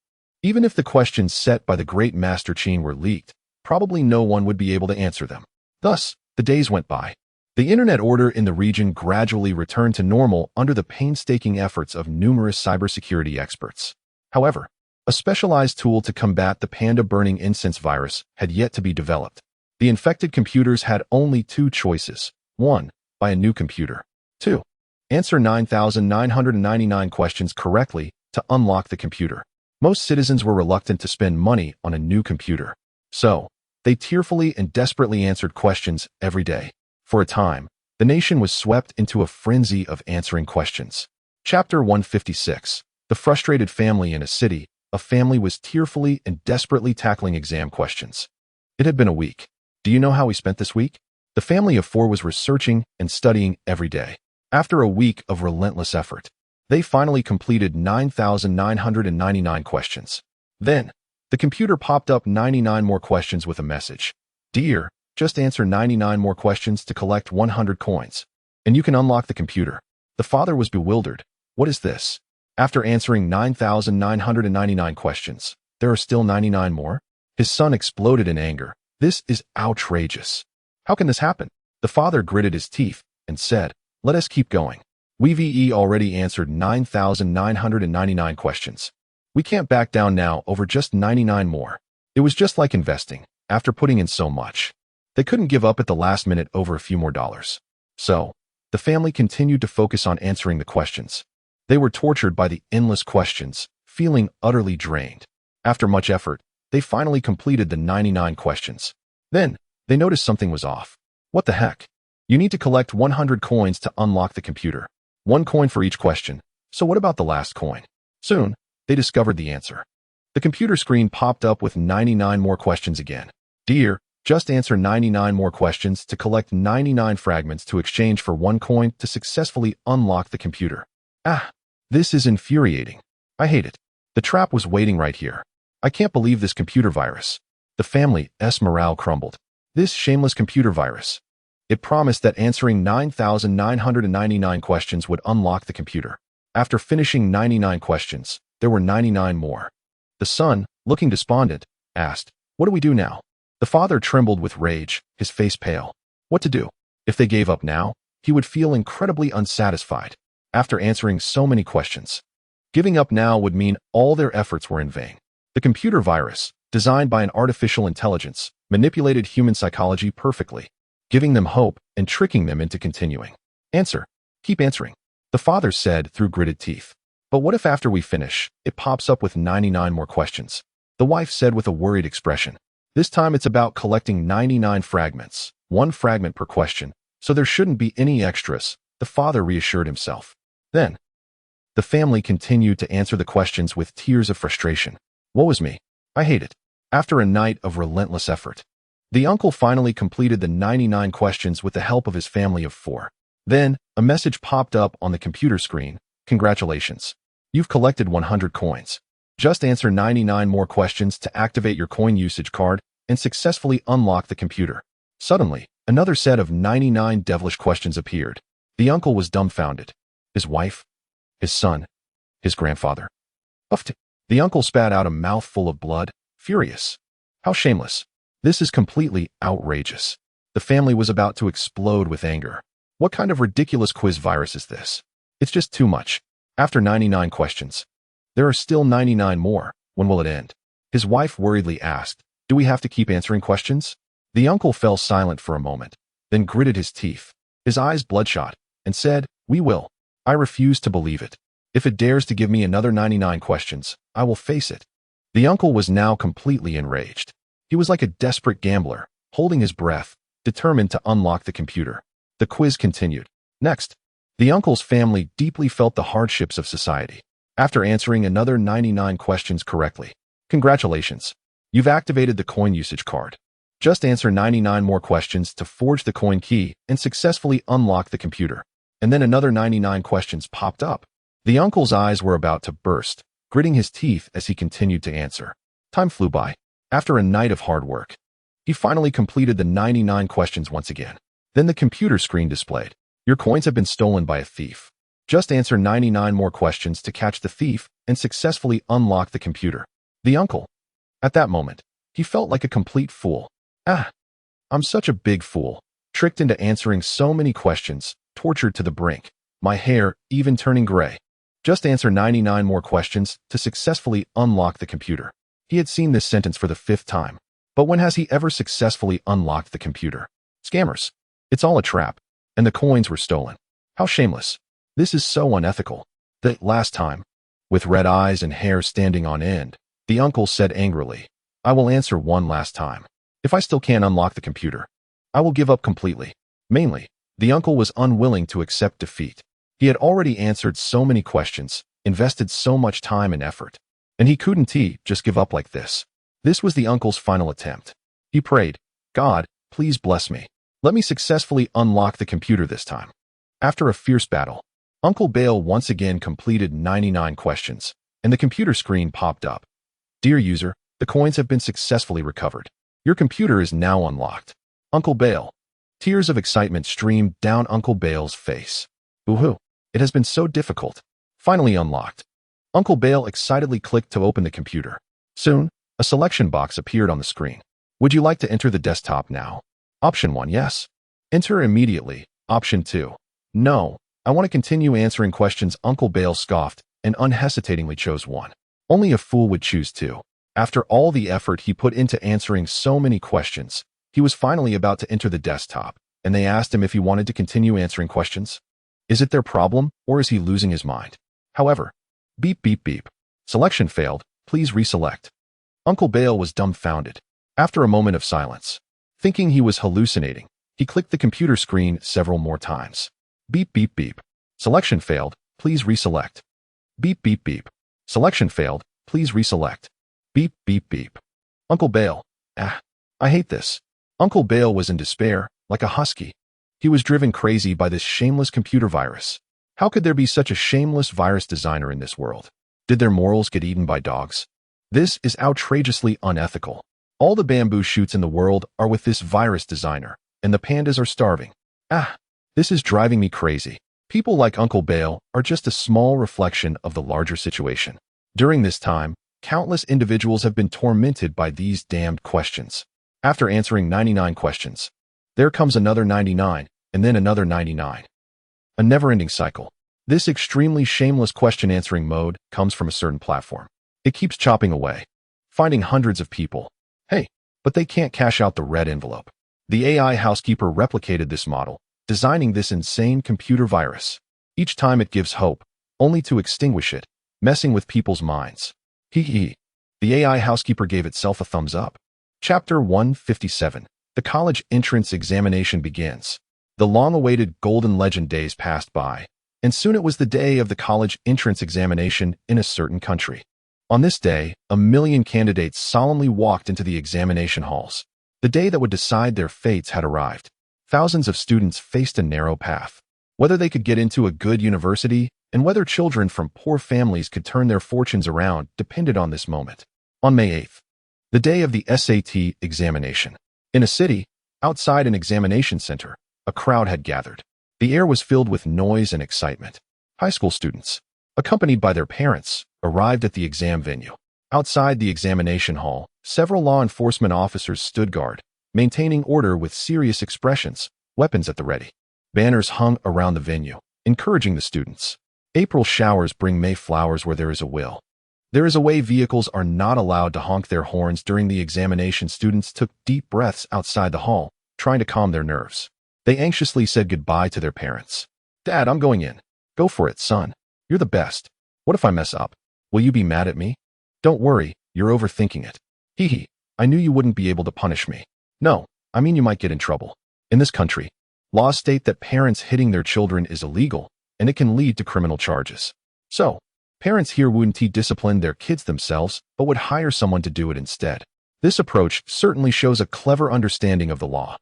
even if the questions set by the great Master Qin were leaked, probably no one would be able to answer them. Thus, the days went by. The internet order in the region gradually returned to normal under the painstaking efforts of numerous cybersecurity experts. However, a specialized tool to combat the panda burning incense virus had yet to be developed. The infected computers had only two choices. 1. Buy a new computer. 2. Answer 9,999 questions correctly to unlock the computer. Most citizens were reluctant to spend money on a new computer. So, they tearfully and desperately answered questions every day. For a time, the nation was swept into a frenzy of answering questions. Chapter 156. The Frustrated Family in a City. A family was tearfully and desperately tackling exam questions. It had been a week. Do you know how we spent this week? The family of four was researching and studying every day. After a week of relentless effort, they finally completed 9,999 questions. Then, the computer popped up 99 more questions with a message. Dear, just answer 99 more questions to collect 100 coins, and you can unlock the computer. The father was bewildered. What is this? After answering 9,999 questions, there are still 99 more? His son exploded in anger. This is outrageous. How can this happen? The father gritted his teeth and said, let us keep going. We've already answered 9,999 questions. We can't back down now over just 99 more. It was just like investing. After putting in so much, they couldn't give up at the last minute over a few more dollars. So, the family continued to focus on answering the questions. They were tortured by the endless questions, feeling utterly drained. After much effort, they finally completed the 99 questions. Then, they noticed something was off. What the heck? You need to collect 100 coins to unlock the computer. 1 coin for each question. So what about the last coin? Soon, they discovered the answer. The computer screen popped up with 99 more questions again. Dear, just answer 99 more questions to collect 99 fragments to exchange for 1 coin to successfully unlock the computer. This is infuriating. I hate it. The trap was waiting right here. I can't believe this computer virus. The family's morale crumbled. This shameless computer virus. It promised that answering 9,999 questions would unlock the computer. After finishing 99 questions, there were 99 more. The son, looking despondent, asked, what do we do now? The father trembled with rage, his face pale. What to do? If they gave up now, he would feel incredibly unsatisfied. After answering so many questions, giving up now would mean all their efforts were in vain. The computer virus, designed by an artificial intelligence, manipulated human psychology perfectly, giving them hope and tricking them into continuing. Answer. Keep answering. The father said through gritted teeth. But what if after we finish, it pops up with 99 more questions? The wife said with a worried expression. This time it's about collecting 99 fragments, 1 fragment per question, so there shouldn't be any extras, the father reassured himself. Then, the family continued to answer the questions with tears of frustration. Woe is me. I hate it. After a night of relentless effort, the uncle finally completed the 99 questions with the help of his family of 4. Then, a message popped up on the computer screen. Congratulations. You've collected 100 coins. Just answer 99 more questions to activate your coin usage card and successfully unlock the computer. Suddenly, another set of 99 devilish questions appeared. The uncle was dumbfounded. His wife, his son, his grandfather. Uffed. The uncle spat out a mouthful of blood, furious. How shameless. This is completely outrageous. The family was about to explode with anger. What kind of ridiculous quiz virus is this? It's just too much. After 99 questions, there are still 99 more. When will it end? His wife worriedly asked, do we have to keep answering questions? The uncle fell silent for a moment, then gritted his teeth, his eyes bloodshot, and said, we will. I refuse to believe it. If it dares to give me another 99 questions, I will face it. The uncle was now completely enraged. He was like a desperate gambler, holding his breath, determined to unlock the computer. The quiz continued. Next, the uncle's family deeply felt the hardships of society. After answering another 99 questions correctly, congratulations, you've activated the coin usage card. Just answer 99 more questions to forge the coin key and successfully unlock the computer. And then another 99 questions popped up. The uncle's eyes were about to burst, gritting his teeth as he continued to answer. Time flew by. After a night of hard work, he finally completed the 99 questions once again. Then the computer screen displayed, "Your coins have been stolen by a thief. Just answer 99 more questions to catch the thief and successfully unlock the computer." The uncle. At that moment, he felt like a complete fool. I'm such a big fool, tricked into answering so many questions, tortured to the brink, my hair even turning gray. Just answer 99 more questions to successfully unlock the computer. He had seen this sentence for the 5th time. But when has he ever successfully unlocked the computer? Scammers. It's all a trap. And the coins were stolen. How shameless. This is so unethical. The last time, with red eyes and hair standing on end, the uncle said angrily, "I will answer one last time. If I still can't unlock the computer, I will give up completely." Mainly, the uncle was unwilling to accept defeat. He had already answered so many questions, invested so much time and effort, and he couldn't just give up like this. This was the uncle's final attempt. He prayed, "God, please bless me. Let me successfully unlock the computer this time." After a fierce battle, Uncle Bale once again completed 99 questions, and the computer screen popped up. "Dear user, the coins have been successfully recovered. Your computer is now unlocked." Uncle Bale. Tears of excitement streamed down Uncle Bale's face. "Woohoo! It has been so difficult. Finally unlocked." Uncle Bale excitedly clicked to open the computer. Soon, a selection box appeared on the screen. "Would you like to enter the desktop now?" Option 1, yes. Enter immediately. Option 2, no. I want to continue answering questions. Uncle Bale scoffed and unhesitatingly chose 1. Only a fool would choose 2. After all the effort he put into answering so many questions, he was finally about to enter the desktop, and they asked him if he wanted to continue answering questions. Is it their problem, or is he losing his mind? However, beep beep beep. Selection failed. Please reselect. Uncle Bale was dumbfounded. After a moment of silence, thinking he was hallucinating, he clicked the computer screen several more times. Beep beep beep. Selection failed. Please reselect. Beep beep beep. Selection failed. Please reselect. Beep beep beep. Uncle Bale. I hate this. Uncle Bale was in despair, like a husky. He was driven crazy by this shameless computer virus. How could there be such a shameless virus designer in this world? Did their morals get eaten by dogs? This is outrageously unethical. All the bamboo shoots in the world are with this virus designer, and the pandas are starving. This is driving me crazy. People like Uncle Bale are just a small reflection of the larger situation. During this time, countless individuals have been tormented by these damned questions. After answering 99 questions, there comes another 99, and then another 99. A never-ending cycle. This extremely shameless question-answering mode comes from a certain platform. It keeps chopping away, finding hundreds of people. Hey, but they can't cash out the red envelope. The AI housekeeper replicated this model, designing this insane computer virus. Each time it gives hope, only to extinguish it, messing with people's minds. The AI housekeeper gave itself a thumbs up. Chapter 157. The college entrance examination begins. The long-awaited golden legend days passed by, and soon it was the day of the college entrance examination in a certain country. On this day, 1,000,000 candidates solemnly walked into the examination halls. The day that would decide their fates had arrived. Thousands of students faced a narrow path. Whether they could get into a good university and whether children from poor families could turn their fortunes around depended on this moment. On May 8th, the day of the SAT examination. In a city, outside an examination center, a crowd had gathered. The air was filled with noise and excitement. High school students, accompanied by their parents, arrived at the exam venue. Outside the examination hall, several law enforcement officers stood guard, maintaining order with serious expressions, weapons at the ready. Banners hung around the venue, encouraging the students. April showers bring May flowers where there is a will. There is a way. Vehicles are not allowed to honk their horns during the examination. Students took deep breaths outside the hall, trying to calm their nerves. They anxiously said goodbye to their parents. "Dad, I'm going in." "Go for it, son. You're the best." "What if I mess up? Will you be mad at me?" "Don't worry, you're overthinking it." I knew you wouldn't be able to punish me." "No, I mean you might get in trouble." In this country, laws state that parents hitting their children is illegal, and it can lead to criminal charges. So, parents here wouldn't discipline their kids themselves, but would hire someone to do it instead. This approach certainly shows a clever understanding of the law.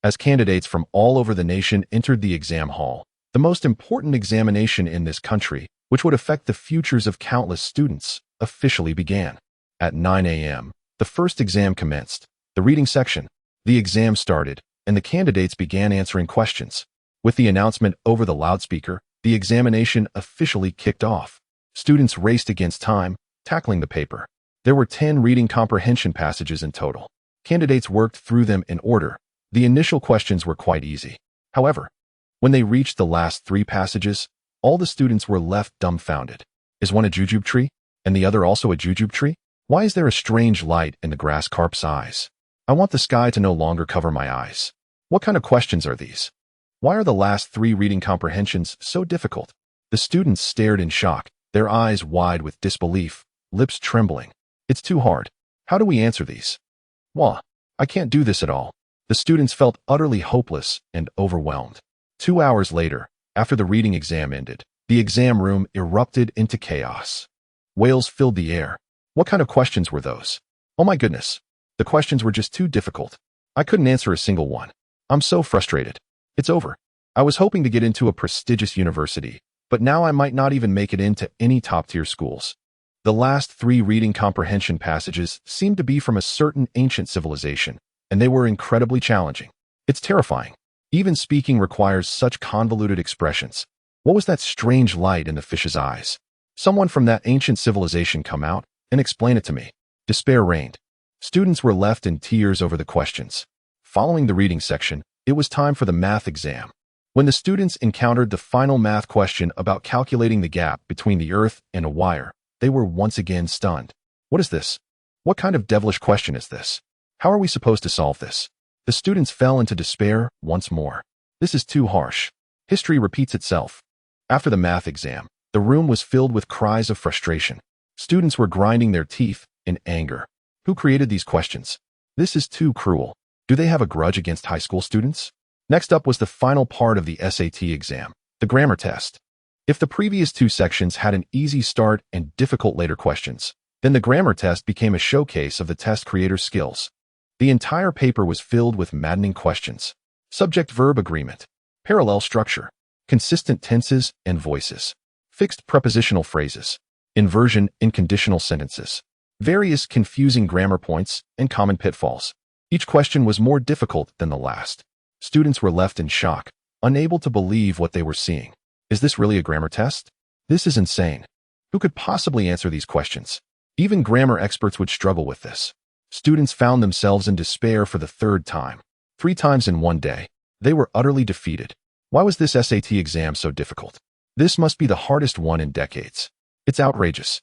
As candidates from all over the nation entered the exam hall, the most important examination in this country, which would affect the futures of countless students, officially began. At 9 a.m., the first exam commenced, the reading section. The exam started, and the candidates began answering questions. With the announcement over the loudspeaker, the examination officially kicked off. Students raced against time, tackling the paper. There were 10 reading comprehension passages in total. Candidates worked through them in order. The initial questions were quite easy. However, when they reached the last 3 passages, all the students were left dumbfounded. Is one a jujube tree, and the other also a jujube tree? Why is there a strange light in the grass carp's eyes? I want the sky to no longer cover my eyes. What kind of questions are these? Why are the last 3 reading comprehensions so difficult? The students stared in shock, their eyes wide with disbelief, lips trembling. It's too hard. How do we answer these? Wah, I can't do this at all. The students felt utterly hopeless and overwhelmed. 2 hours later, after the reading exam ended, the exam room erupted into chaos. Wails filled the air. What kind of questions were those? Oh my goodness. The questions were just too difficult. I couldn't answer a single one. I'm so frustrated. It's over. I was hoping to get into a prestigious university, but now I might not even make it into any top-tier schools. The last 3 reading comprehension passages seemed to be from a certain ancient civilization, and they were incredibly challenging. It's terrifying. Even speaking requires such convoluted expressions. What was that strange light in the fish's eyes? Someone from that ancient civilization come out and explain it to me. Despair reigned. Students were left in tears over the questions. Following the reading section, it was time for the math exam. When the students encountered the final math question about calculating the gap between the Earth and a wire, they were once again stunned. What is this? What kind of devilish question is this? How are we supposed to solve this? The students fell into despair once more. This is too harsh. History repeats itself. After the math exam, the room was filled with cries of frustration. Students were grinding their teeth in anger. Who created these questions? This is too cruel. Do they have a grudge against high school students? Next up was the final part of the SAT exam, the grammar test. If the previous 2 sections had an easy start and difficult later questions, then the grammar test became a showcase of the test creator's skills. The entire paper was filled with maddening questions. Subject-verb agreement, parallel structure, consistent tenses and voices, fixed prepositional phrases, inversion in conditional sentences, various confusing grammar points, and common pitfalls. Each question was more difficult than the last. Students were left in shock, unable to believe what they were seeing. Is this really a grammar test? This is insane. Who could possibly answer these questions? Even grammar experts would struggle with this. Students found themselves in despair for the 3rd time. 3 times in one day. They were utterly defeated. Why was this SAT exam so difficult? This must be the hardest one in decades. It's outrageous.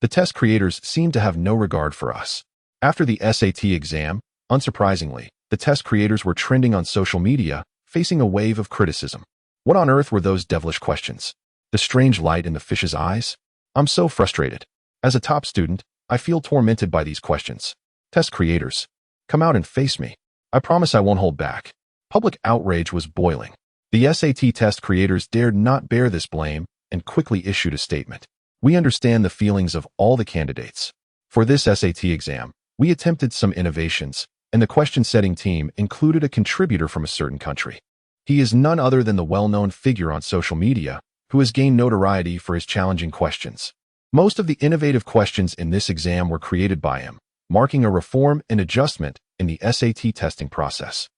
The test creators seem to have no regard for us. After the SAT exam, unsurprisingly, the test creators were trending on social media, facing a wave of criticism. What on earth were those devilish questions? The strange light in the fish's eyes? I'm so frustrated. As a top student, I feel tormented by these questions. Test creators, come out and face me. I promise I won't hold back. Public outrage was boiling. The SAT test creators dared not bear this blame and quickly issued a statement. We understand the feelings of all the candidates. For this SAT exam, we attempted some innovations, and the question-setting team included a contributor from a certain country. He is none other than the well-known figure on social media, who has gained notoriety for his challenging questions. Most of the innovative questions in this exam were created by him, marking a reform and adjustment in the SAT testing process.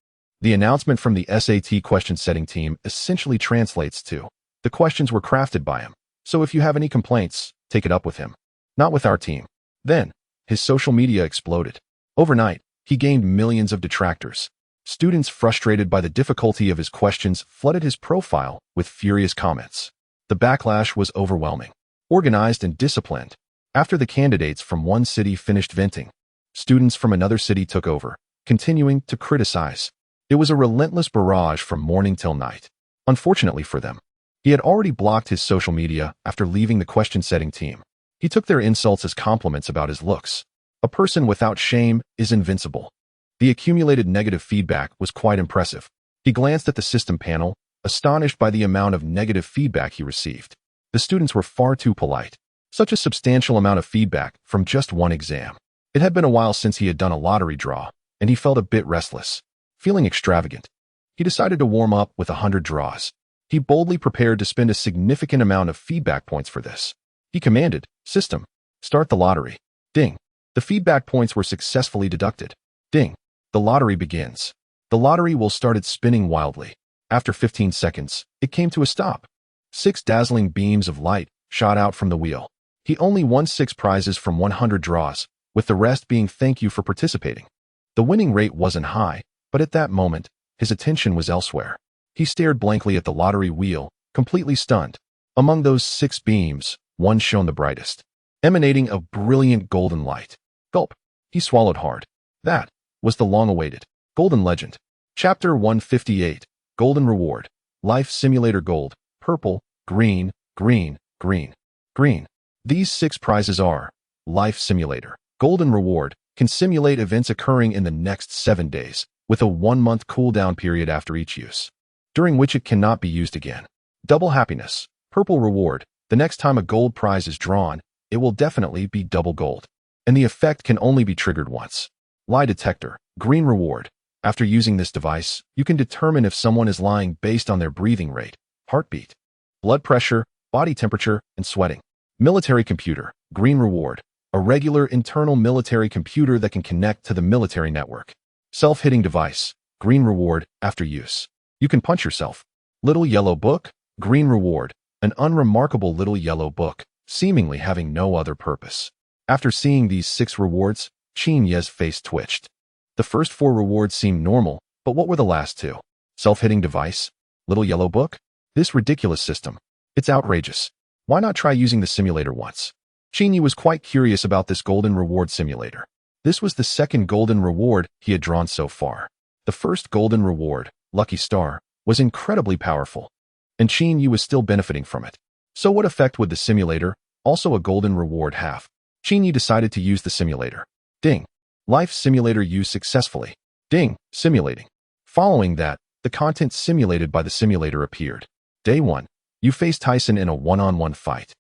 The announcement from the SAT question-setting team essentially translates to, the questions were crafted by him, so if you have any complaints, take it up with him. Not with our team. Then, his social media exploded. Overnight, he gained millions of detractors. Students frustrated by the difficulty of his questions flooded his profile with furious comments. The backlash was overwhelming. Organized and disciplined. After the candidates from one city finished venting, students from another city took over, continuing to criticize. It was a relentless barrage from morning till night. Unfortunately for them, he had already blocked his social media after leaving the question-setting team. He took their insults as compliments about his looks. A person without shame is invincible. The accumulated negative feedback was quite impressive. He glanced at the system panel, astonished by the amount of negative feedback he received. The students were far too polite. Such a substantial amount of feedback from just one exam. It had been a while since he had done a lottery draw, and he felt a bit restless. Feeling extravagant, he decided to warm up with 100 draws. He boldly prepared to spend a significant amount of feedback points for this. He commanded, "System, start the lottery." Ding. The feedback points were successfully deducted. Ding. The lottery begins. The lottery wheel started spinning wildly. After 15 seconds, it came to a stop. 6 dazzling beams of light shot out from the wheel. He only won 6 prizes from 100 draws, with the rest being thank you for participating. The winning rate wasn't high, but at that moment, his attention was elsewhere. He stared blankly at the lottery wheel, completely stunned. Among those 6 beams, one shone the brightest, emanating a brilliant golden light. Gulp. He swallowed hard. That was the long-awaited Golden Legend. Chapter 158, Golden Reward. Life Simulator Gold, Purple, Green, Green, Green, Green. These 6 prizes are: Life Simulator. Golden Reward can simulate events occurring in the next 7 days, with a 1-month cooldown period after each use, during which it cannot be used again. Double Happiness. Purple Reward. The next time a gold prize is drawn, it will definitely be double gold, and the effect can only be triggered once. Lie Detector. Green Reward. After using this device, you can determine if someone is lying based on their breathing rate, heartbeat, blood pressure, body temperature, and sweating. Military Computer. Green Reward. A regular internal military computer that can connect to the military network. Self-hitting device. Green Reward. After use, you can punch yourself. Little Yellow Book. Green Reward. An unremarkable little yellow book, seemingly having no other purpose. After seeing these 6 rewards, Qin Ye's face twitched. The first 4 rewards seemed normal, but what were the last 2? Self-hitting device? Little yellow book? This ridiculous system. It's outrageous. Why not try using the simulator once? Qin Ye was quite curious about this golden reward simulator. This was the second golden reward he had drawn so far. The first golden reward, Lucky Star, was incredibly powerful, and Qin Ye was still benefiting from it. So what effect would the simulator, also a golden reward, have? Qin Ye decided to use the simulator. Ding. Life Simulator used successfully. Ding. Simulating. Following that, the content simulated by the simulator appeared. Day 1. You faced Tyson in a one-on-one fight.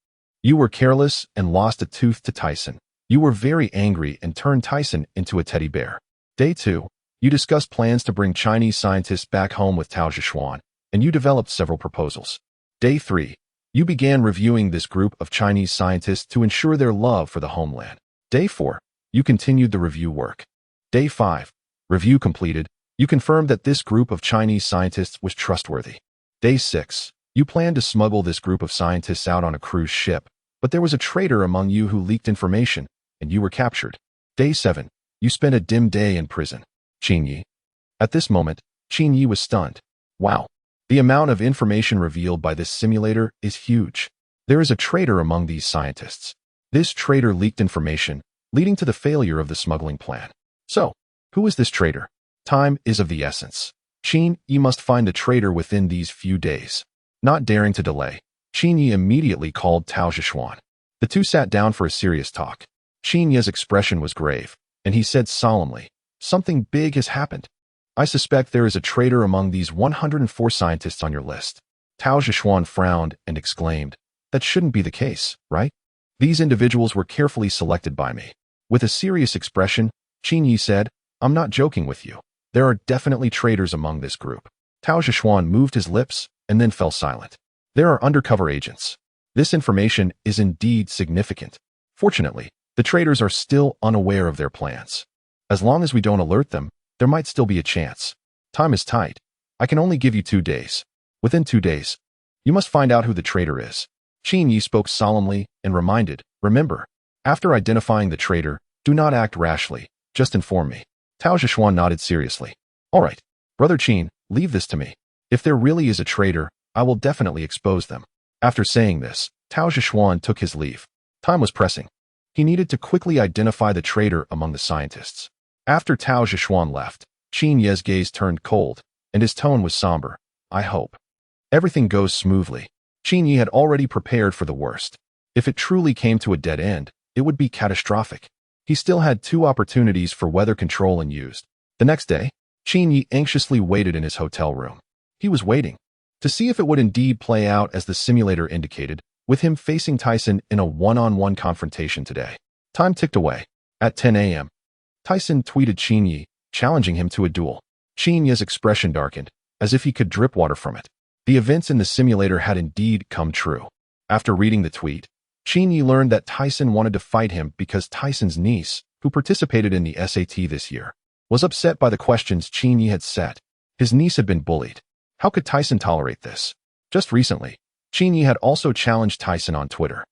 You were careless and lost a tooth to Tyson. You were very angry and turned Tyson into a teddy bear. Day 2. You discussed plans to bring Chinese scientists back home with Tao Zhishuan, and you developed several proposals. Day 3. You began reviewing this group of Chinese scientists to ensure their love for the homeland. Day 4. You continued the review work. Day 5. Review completed. You confirmed that this group of Chinese scientists was trustworthy. Day 6. You planned to smuggle this group of scientists out on a cruise ship, but there was a traitor among you who leaked information, and you were captured. Day 7. You spent a dim day in prison. Qin Ye. At this moment, Qin Ye was stunned. Wow. The amount of information revealed by this simulator is huge. There is a traitor among these scientists. This traitor leaked information, leading to the failure of the smuggling plan. So, who is this traitor? Time is of the essence. Qin Ye must find the traitor within these few days. Not daring to delay, Qin Ye immediately called Tao Zhishuan. The two sat down for a serious talk. Qin Ye's expression was grave, and he said solemnly, "Something big has happened. I suspect there is a traitor among these 104 scientists on your list." Tao Zhishuan frowned and exclaimed, "That shouldn't be the case, right? These individuals were carefully selected by me." With a serious expression, Qin Ye said, "I'm not joking with you. There are definitely traitors among this group." Tao Zhishuan moved his lips and then fell silent. There are undercover agents. This information is indeed significant. Fortunately, the traitors are still unaware of their plans. As long as we don't alert them, there might still be a chance. Time is tight. I can only give you 2 days. Within 2 days, you must find out who the traitor is. Qin Ye spoke solemnly and reminded, "Remember, after identifying the traitor, do not act rashly, just inform me." Tao Zhishuan nodded seriously. "All right, Brother Qin, leave this to me. If there really is a traitor, I will definitely expose them." After saying this, Tao Zhishuan took his leave. Time was pressing. He needed to quickly identify the traitor among the scientists. After Tao Zhishuan left, Qin Ye's gaze turned cold, and his tone was somber. "I hope everything goes smoothly." Qin Ye had already prepared for the worst. If it truly came to a dead end, it would be catastrophic. He still had 2 opportunities for weather control unused. The next day, Qin Yi anxiously waited in his hotel room. He was waiting to see if it would indeed play out as the simulator indicated, with him facing Tyson in a one-on-one confrontation today. Time ticked away. At 10 a.m., Tyson tweeted Qin Yi, challenging him to a duel. Qin Yi's expression darkened, as if he could drip water from it. The events in the simulator had indeed come true. After reading the tweet, Qin Yi learned that Tyson wanted to fight him because Tyson's niece, who participated in the SAT this year, was upset by the questions Qin Yi had set. His niece had been bullied. How could Tyson tolerate this? Just recently, Qin Yi had also challenged Tyson on Twitter.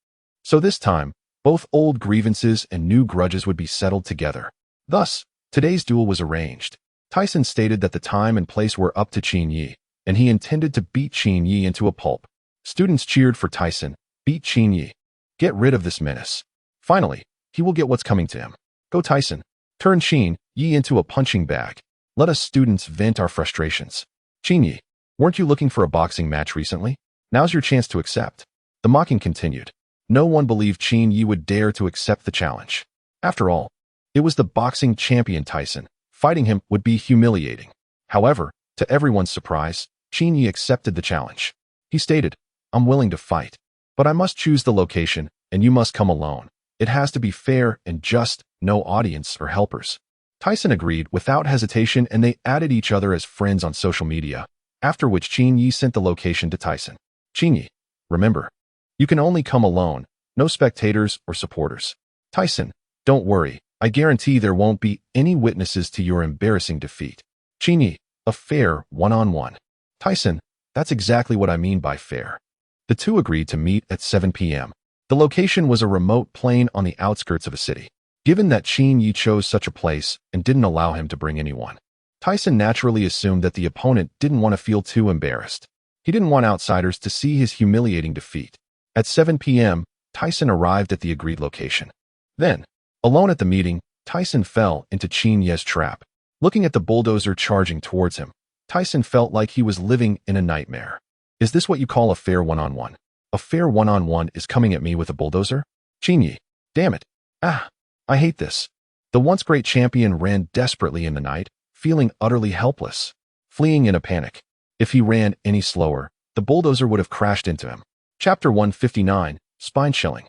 So this time, both old grievances and new grudges would be settled together. Thus, today's duel was arranged. Tyson stated that the time and place were up to Qin Yi, and he intended to beat Qin Yi into a pulp. Students cheered for Tyson. Beat Qin Yi. Get rid of this menace. Finally, he will get what's coming to him. Go Tyson. Turn Qin Yi into a punching bag. Let us students vent our frustrations. Qin Yi, weren't you looking for a boxing match recently? Now's your chance to accept. The mocking continued. No one believed Qin Yi would dare to accept the challenge. After all, it was the boxing champion Tyson. Fighting him would be humiliating. However, to everyone's surprise, Qin Yi accepted the challenge. He stated, I'm willing to fight, but I must choose the location, and you must come alone. It has to be fair and just, no audience or helpers. Tyson agreed without hesitation, and they added each other as friends on social media, after which Qin Yi sent the location to Tyson. Qin Yi, remember, you can only come alone, no spectators or supporters. Tyson, don't worry, I guarantee there won't be any witnesses to your embarrassing defeat. Qin Yi, a fair one-on-one. Tyson, that's exactly what I mean by fair. The two agreed to meet at 7 p.m. The location was a remote plain on the outskirts of a city. Given that Qin Yi chose such a place and didn't allow him to bring anyone, Tyson naturally assumed that the opponent didn't want to feel too embarrassed. He didn't want outsiders to see his humiliating defeat. At 7 p.m., Tyson arrived at the agreed location. Then, alone at the meeting, Tyson fell into Qin Yi's trap. Looking at the bulldozer charging towards him, Tyson felt like he was living in a nightmare. Is this what you call a fair one-on-one? A fair one-on-one is coming at me with a bulldozer? Qin Yi, damn it. I hate this. The once great champion ran desperately in the night, feeling utterly helpless, fleeing in a panic. If he ran any slower, the bulldozer would have crashed into him. Chapter 159, Spine-Chilling.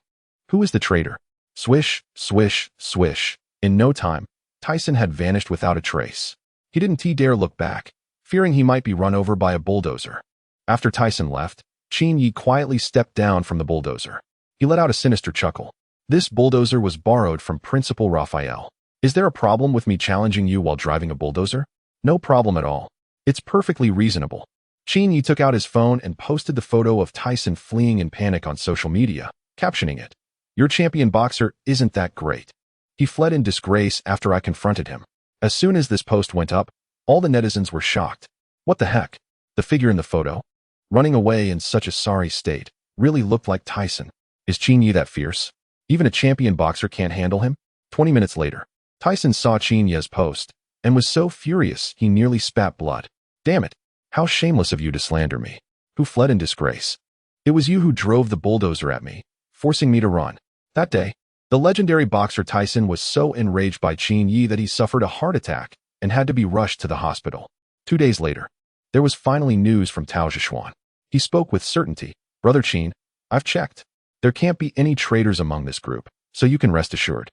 Who is the traitor? Swish, swish, swish. In no time, Tyson had vanished without a trace. He didn't dare look back, fearing he might be run over by a bulldozer. After Tyson left, Qin Yi quietly stepped down from the bulldozer. He let out a sinister chuckle. This bulldozer was borrowed from Principal Raphael. Is there a problem with me challenging you while driving a bulldozer? No problem at all. It's perfectly reasonable. Qin Yi took out his phone and posted the photo of Tyson fleeing in panic on social media, captioning it, "Your champion boxer isn't that great. He fled in disgrace after I confronted him." As soon as this post went up, all the netizens were shocked. What the heck? The figure in the photo, running away in such a sorry state, really looked like Tyson. Is Qin Yi that fierce? Even a champion boxer can't handle him? 20 minutes later, Tyson saw Qin Yi's post and was so furious he nearly spat blood. Damn it. How shameless of you to slander me. Who fled in disgrace? It was you who drove the bulldozer at me, forcing me to run. That day, the legendary boxer Tyson was so enraged by Qin Yi that he suffered a heart attack and had to be rushed to the hospital. 2 days later, there was finally news from Tao Zhishuan. He spoke with certainty. Brother Qin, I've checked. There can't be any traitors among this group, so you can rest assured.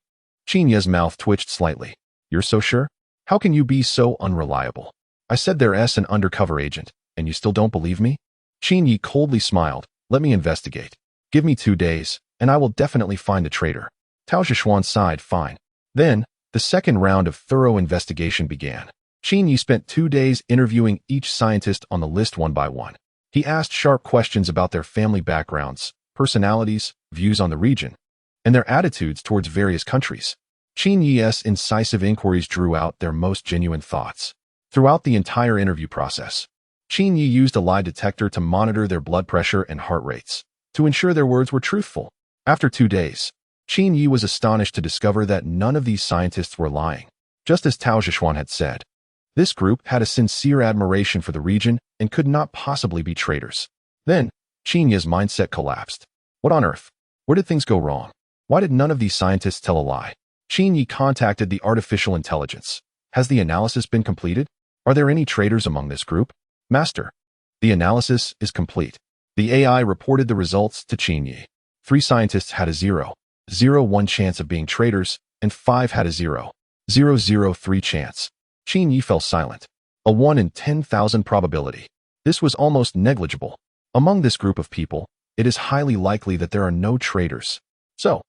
Qin Yi's mouth twitched slightly. You're so sure? How can you be so unreliable? I said there's an undercover agent, and you still don't believe me? Qin Yi coldly smiled. Let me investigate. Give me 2 days, and I will definitely find the traitor. Tao Zhishuan sighed. Fine. Then, the second round of thorough investigation began. Qin Yi spent 2 days interviewing each scientist on the list one by one. He asked sharp questions about their family backgrounds, personalities, views on the region, and their attitudes towards various countries. Qin Yi's incisive inquiries drew out their most genuine thoughts. Throughout the entire interview process, Qin Yi used a lie detector to monitor their blood pressure and heart rates, to ensure their words were truthful. After 2 days, Qin Yi was astonished to discover that none of these scientists were lying. Just as Tao Zhishuan had said, this group had a sincere admiration for the region and could not possibly be traitors. Then, Qin Yi's mindset collapsed. What on earth? Where did things go wrong? Why did none of these scientists tell a lie? Qin Yi contacted the artificial intelligence. Has the analysis been completed? Are there any traitors among this group? Master. The analysis is complete. The AI reported the results to Qin Yi. 3 scientists had a 0.01 chance of being traitors, and 5 had a 0.003 chance. Qin Yi fell silent. A 1 in 10,000 probability. This was almost negligible. Among this group of people, it is highly likely that there are no traitors. So,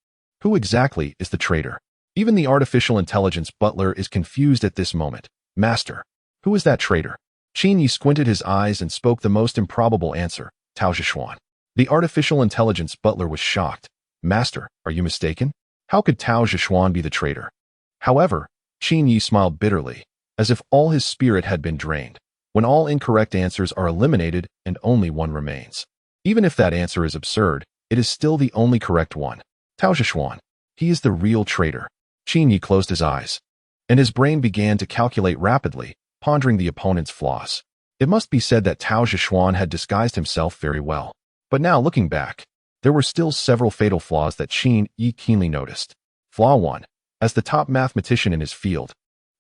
who exactly is the traitor? Even the artificial intelligence butler is confused at this moment. Master. Who is that traitor? Qin Yi squinted his eyes and spoke the most improbable answer, Tao Zhishuan. The artificial intelligence butler was shocked. Master, are you mistaken? How could Tao Zhishuan be the traitor? However, Qin Yi smiled bitterly, as if all his spirit had been drained, when all incorrect answers are eliminated and only one remains. Even if that answer is absurd, it is still the only correct one. Tao Zhishuan. He is the real traitor. Qin Yi closed his eyes, and his brain began to calculate rapidly, pondering the opponent's flaws. It must be said that Tao Zhishuan had disguised himself very well. But now, looking back, there were still several fatal flaws that Qin Yi keenly noticed. Flaw 1. As the top mathematician in his field,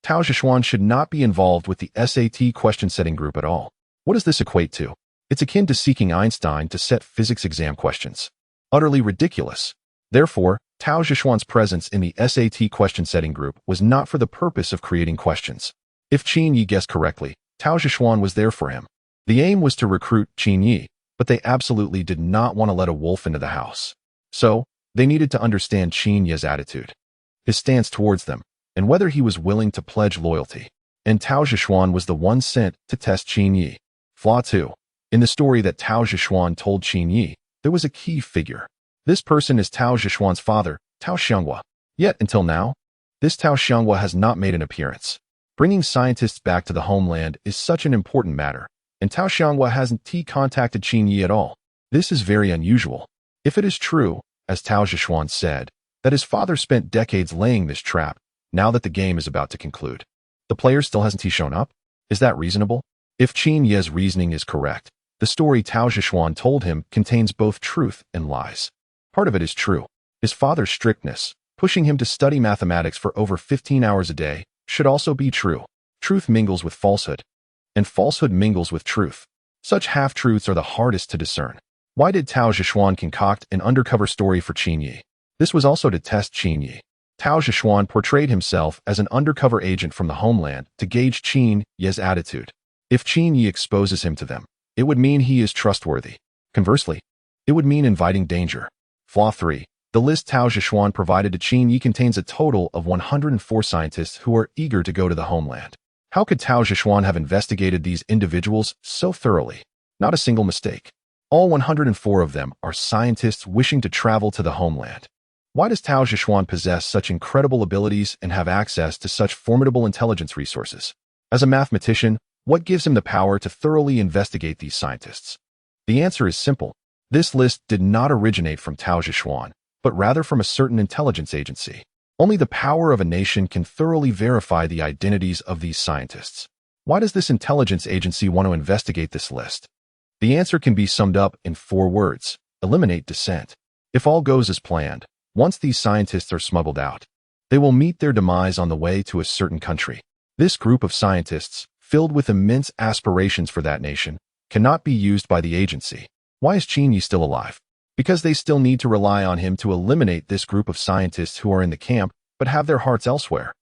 Tao Zhishuan should not be involved with the SAT question-setting group at all. What does this equate to? It's akin to seeking Einstein to set physics exam questions. Utterly ridiculous. Therefore, Tao Zhishuan's presence in the SAT question-setting group was not for the purpose of creating questions. If Qin Yi guessed correctly, Tao Zhishuan was there for him. The aim was to recruit Qin Yi, but they absolutely did not want to let a wolf into the house. So, they needed to understand Qin Yi's attitude, his stance towards them, and whether he was willing to pledge loyalty. And Tao Zhishuan was the one sent to test Qin Yi. Flaw 2. In the story that Tao Zhishuan told Qin Yi, there was a key figure. This person is Tao Zhishuan's father, Tao Xianghua. Yet, until now, this Tao Xianghua has not made an appearance. Bringing scientists back to the homeland is such an important matter, and Tao Xianghua hasn't contacted Qin Yi at all. This is very unusual. If it is true, as Tao Zhishuan said, that his father spent decades laying this trap, now that the game is about to conclude, the player still hasn't shown up? Is that reasonable? If Qin Yi's reasoning is correct, the story Tao Zhishuan told him contains both truth and lies. Part of it is true. His father's strictness, pushing him to study mathematics for over 15 hours a day, should also be true. Truth mingles with falsehood, and falsehood mingles with truth. Such half-truths are the hardest to discern. Why did Tao Zhishuan concoct an undercover story for Qin Yi? This was also to test Qin Yi. Tao Zhishuan portrayed himself as an undercover agent from the homeland to gauge Qin Yi's attitude. If Qin Yi exposes him to them, it would mean he is trustworthy. Conversely, it would mean inviting danger. Flaw 3. The list Tao Zhishuan provided to Qin Yi contains a total of 104 scientists who are eager to go to the homeland. How could Tao Zhishuan have investigated these individuals so thoroughly? Not a single mistake. All 104 of them are scientists wishing to travel to the homeland. Why does Tao Zhishuan possess such incredible abilities and have access to such formidable intelligence resources? As a mathematician, what gives him the power to thoroughly investigate these scientists? The answer is simple. This list did not originate from Tao Zhishuan, but rather from a certain intelligence agency. Only the power of a nation can thoroughly verify the identities of these scientists. Why does this intelligence agency want to investigate this list? The answer can be summed up in 4 words: eliminate dissent. If all goes as planned, once these scientists are smuggled out, they will meet their demise on the way to a certain country. This group of scientists, filled with immense aspirations for that nation, cannot be used by the agency. Why is Qin Yi still alive? Because they still need to rely on him to eliminate this group of scientists who are in the camp but have their hearts elsewhere.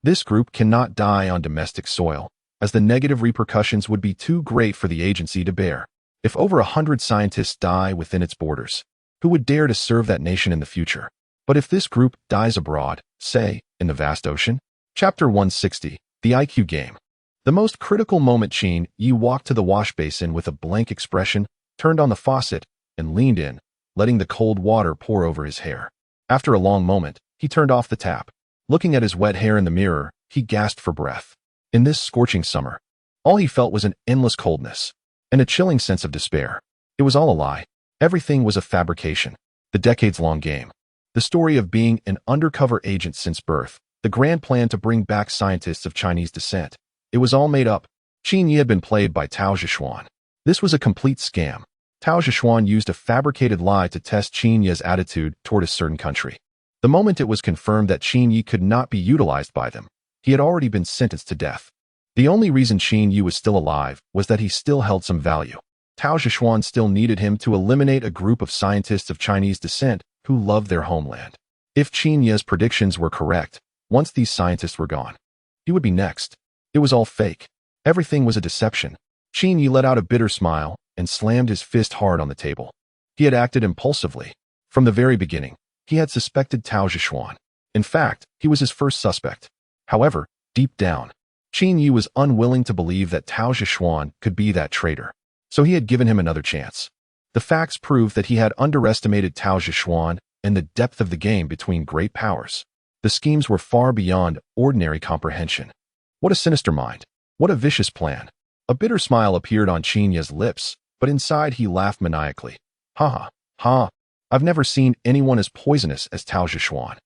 This group cannot die on domestic soil, as the negative repercussions would be too great for the agency to bear. If over 100 scientists die within its borders, who would dare to serve that nation in the future? But if this group dies abroad, say, in the vast ocean? Chapter 160, The IQ Game. The most critical moment, Qin Yi walked to the wash basin with a blank expression, turned on the faucet, and leaned in, letting the cold water pour over his hair. After a long moment, he turned off the tap. Looking at his wet hair in the mirror, he gasped for breath. In this scorching summer, all he felt was an endless coldness and a chilling sense of despair. It was all a lie. Everything was a fabrication. The decades-long game. The story of being an undercover agent since birth. The grand plan to bring back scientists of Chinese descent. It was all made up. Qin Yi had been played by Tao Zhishuan. This was a complete scam. Tao Zhishuan used a fabricated lie to test Qin Yi's attitude toward a certain country. The moment it was confirmed that Qin Yi could not be utilized by them, he had already been sentenced to death. The only reason Qin Yi was still alive was that he still held some value. Tao Zhishuan still needed him to eliminate a group of scientists of Chinese descent who loved their homeland. If Qin Yi's predictions were correct, once these scientists were gone, he would be next. It was all fake. Everything was a deception. Qin Yi let out a bitter smile and slammed his fist hard on the table. He had acted impulsively. From the very beginning, he had suspected Tao Zhishuan. In fact, he was his first suspect. However, deep down, Qin Yi was unwilling to believe that Tao Zhishuan could be that traitor. So he had given him another chance. The facts proved that he had underestimated Tao Zhishuan and the depth of the game between great powers. The schemes were far beyond ordinary comprehension. What a sinister mind. What a vicious plan. A bitter smile appeared on Qin Yi's lips, but inside he laughed maniacally. Ha ha, ha. I've never seen anyone as poisonous as Tao Zhishuan.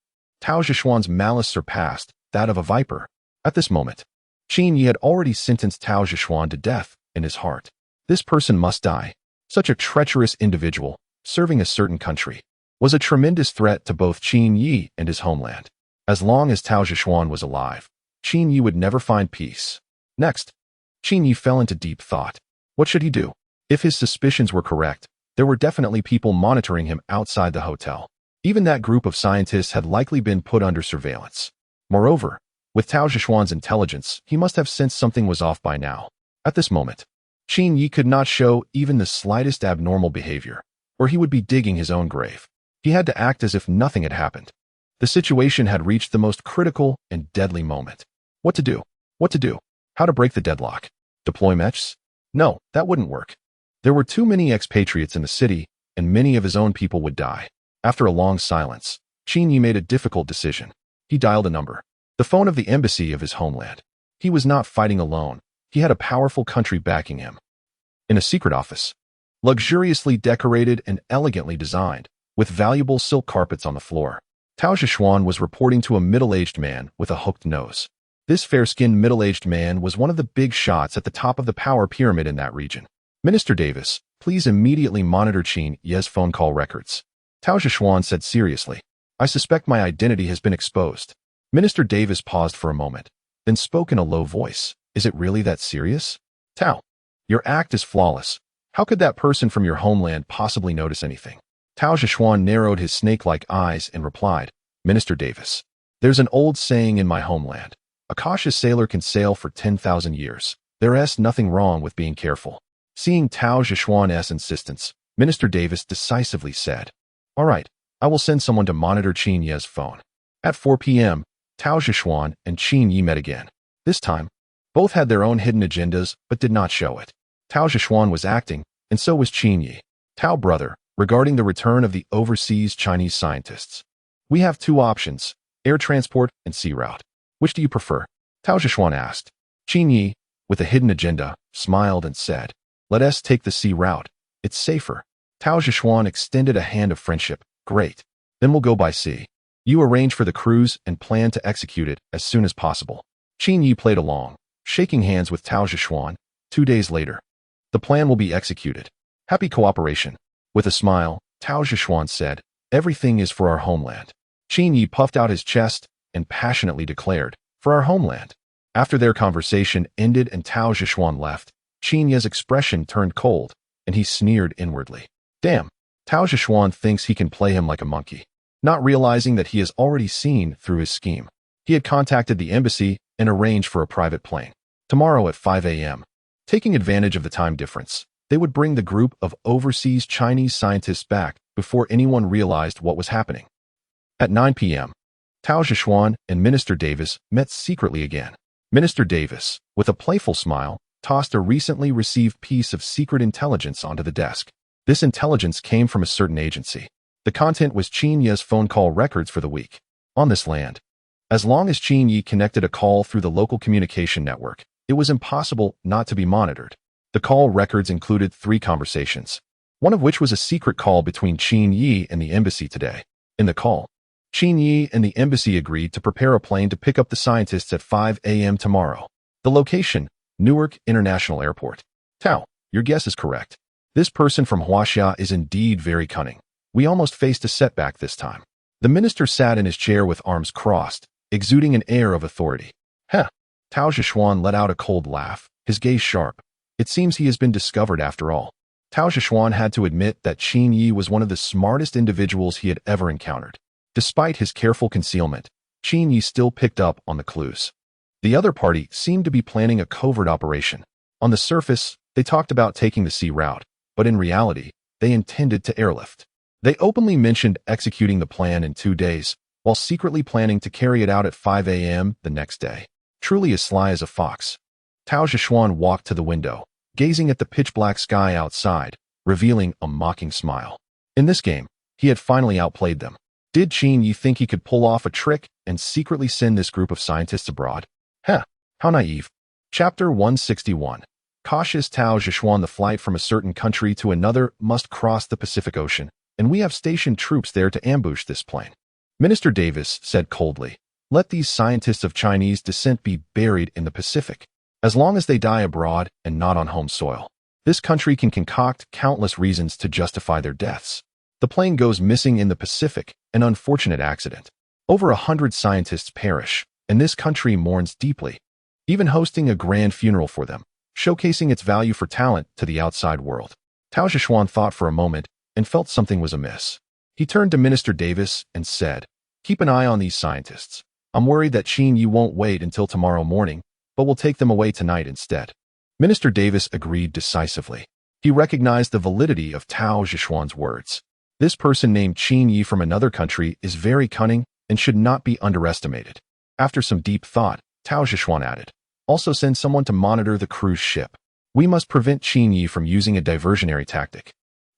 Tao Zhishuan's malice surpassed that of a viper. At this moment, Qin Yi had already sentenced Tao Zhishuan to death in his heart. This person must die. Such a treacherous individual, serving a certain country, was a tremendous threat to both Qin Yi and his homeland. As long as Tao Zhishuan was alive, Qin Yi would never find peace. Next, Qin Yi fell into deep thought. What should he do? If his suspicions were correct, there were definitely people monitoring him outside the hotel. Even that group of scientists had likely been put under surveillance. Moreover, with Tao Zhishuan's intelligence, he must have sensed something was off by now. At this moment, Qin Yi could not show even the slightest abnormal behavior, or he would be digging his own grave. He had to act as if nothing had happened. The situation had reached the most critical and deadly moment. What to do? What to do? How to break the deadlock? Deploy mechs? No, that wouldn't work. There were too many expatriates in the city, and many of his own people would die. After a long silence, Qin Yi made a difficult decision. He dialed a number. The phone of the embassy of his homeland. He was not fighting alone. He had a powerful country backing him. In a secret office, luxuriously decorated and elegantly designed, with valuable silk carpets on the floor, Tao Zhishuan was reporting to a middle-aged man with a hooked nose. This fair-skinned middle-aged man was one of the big shots at the top of the power pyramid in that region. Minister Davis, please immediately monitor Qin Yi's phone call records. Tao Zhishuan said seriously. I suspect my identity has been exposed. Minister Davis paused for a moment, then spoke in a low voice. Is it really that serious? Tao, your act is flawless. How could that person from your homeland possibly notice anything? Tao Zhishuan narrowed his snake-like eyes and replied, Minister Davis, there's an old saying in my homeland. A cautious sailor can sail for 10,000 years. There's nothing wrong with being careful. Seeing Tao Zhishuan's insistence, Minister Davis decisively said, All right, I will send someone to monitor Qin Yi's phone. At 4 p.m., Tao Zhishuan and Qin Yi met again. This time, both had their own hidden agendas but did not show it. Tao Zhishuan was acting, and so was Qin Yi. Tao brother, regarding the return of the overseas Chinese scientists. We have two options, air transport and sea route. Which do you prefer? Tao Zhishuan asked. Qin Yi, with a hidden agenda, smiled and said, Let us take the sea route. It's safer. Tao Zhishuan extended a hand of friendship. Great. Then we'll go by sea. You arrange for the cruise and plan to execute it as soon as possible. Qin Yi played along, shaking hands with Tao Zhishuan. 2 days later, the plan will be executed. Happy cooperation. With a smile, Tao Zhishuan said, Everything is for our homeland. Qin Yi puffed out his chest and passionately declared, For our homeland. After their conversation ended and Tao Zhishuan left, Qin Yi's expression turned cold, and he sneered inwardly. Damn, Tao Zhishuan thinks he can play him like a monkey. Not realizing that he has already seen through his scheme. He had contacted the embassy and arranged for a private plane. Tomorrow at 5 a.m., taking advantage of the time difference, they would bring the group of overseas Chinese scientists back before anyone realized what was happening. At 9 p.m., Tao Zhishuan and Minister Davis met secretly again. Minister Davis, with a playful smile, tossed a recently received piece of secret intelligence onto the desk. This intelligence came from a certain agency. The content was Qin Yi's phone call records for the week. On this land, as long as Qin Yi connected a call through the local communication network, it was impossible not to be monitored. The call records included 3 conversations, one of which was a secret call between Qin Yi and the embassy today. In the call, Qin Yi and the embassy agreed to prepare a plane to pick up the scientists at 5 a.m. tomorrow. The location, Newark International Airport. Tao, your guess is correct. This person from Huaxia is indeed very cunning. We almost faced a setback this time. The minister sat in his chair with arms crossed, exuding an air of authority. Heh, Tao Zhishuan let out a cold laugh, his gaze sharp. It seems he has been discovered after all. Tao Zhishuan had to admit that Qin Yi was one of the smartest individuals he had ever encountered. Despite his careful concealment, Qin Yi still picked up on the clues. The other party seemed to be planning a covert operation. On the surface, they talked about taking the sea route, but in reality, they intended to airlift. They openly mentioned executing the plan in 2 days, while secretly planning to carry it out at 5 a.m. the next day. Truly as sly as a fox. Tao Zhishuan walked to the window, gazing at the pitch-black sky outside, revealing a mocking smile. In this game, he had finally outplayed them. Did Qin Yi think he could pull off a trick and secretly send this group of scientists abroad? Heh, how naive. Chapter 161. Cautious Tao Zhishuan. The flight from a certain country to another must cross the Pacific Ocean, and we have stationed troops there to ambush this plane. Minister Davis said coldly, let these scientists of Chinese descent be buried in the Pacific. As long as they die abroad and not on home soil, this country can concoct countless reasons to justify their deaths. The plane goes missing in the Pacific, an unfortunate accident. Over 100 scientists perish, and this country mourns deeply, even hosting a grand funeral for them, showcasing its value for talent to the outside world. Tao Zhishuan thought for a moment and felt something was amiss. He turned to Minister Davis and said, keep an eye on these scientists. I'm worried that Qin Yi won't wait until tomorrow morning, but will take them away tonight instead. Minister Davis agreed decisively. He recognized the validity of Tao Zhishuan's words. This person named Qin Yi from another country is very cunning and should not be underestimated. After some deep thought, Tao Zhishuan added, also send someone to monitor the cruise ship. We must prevent Qin Yi from using a diversionary tactic,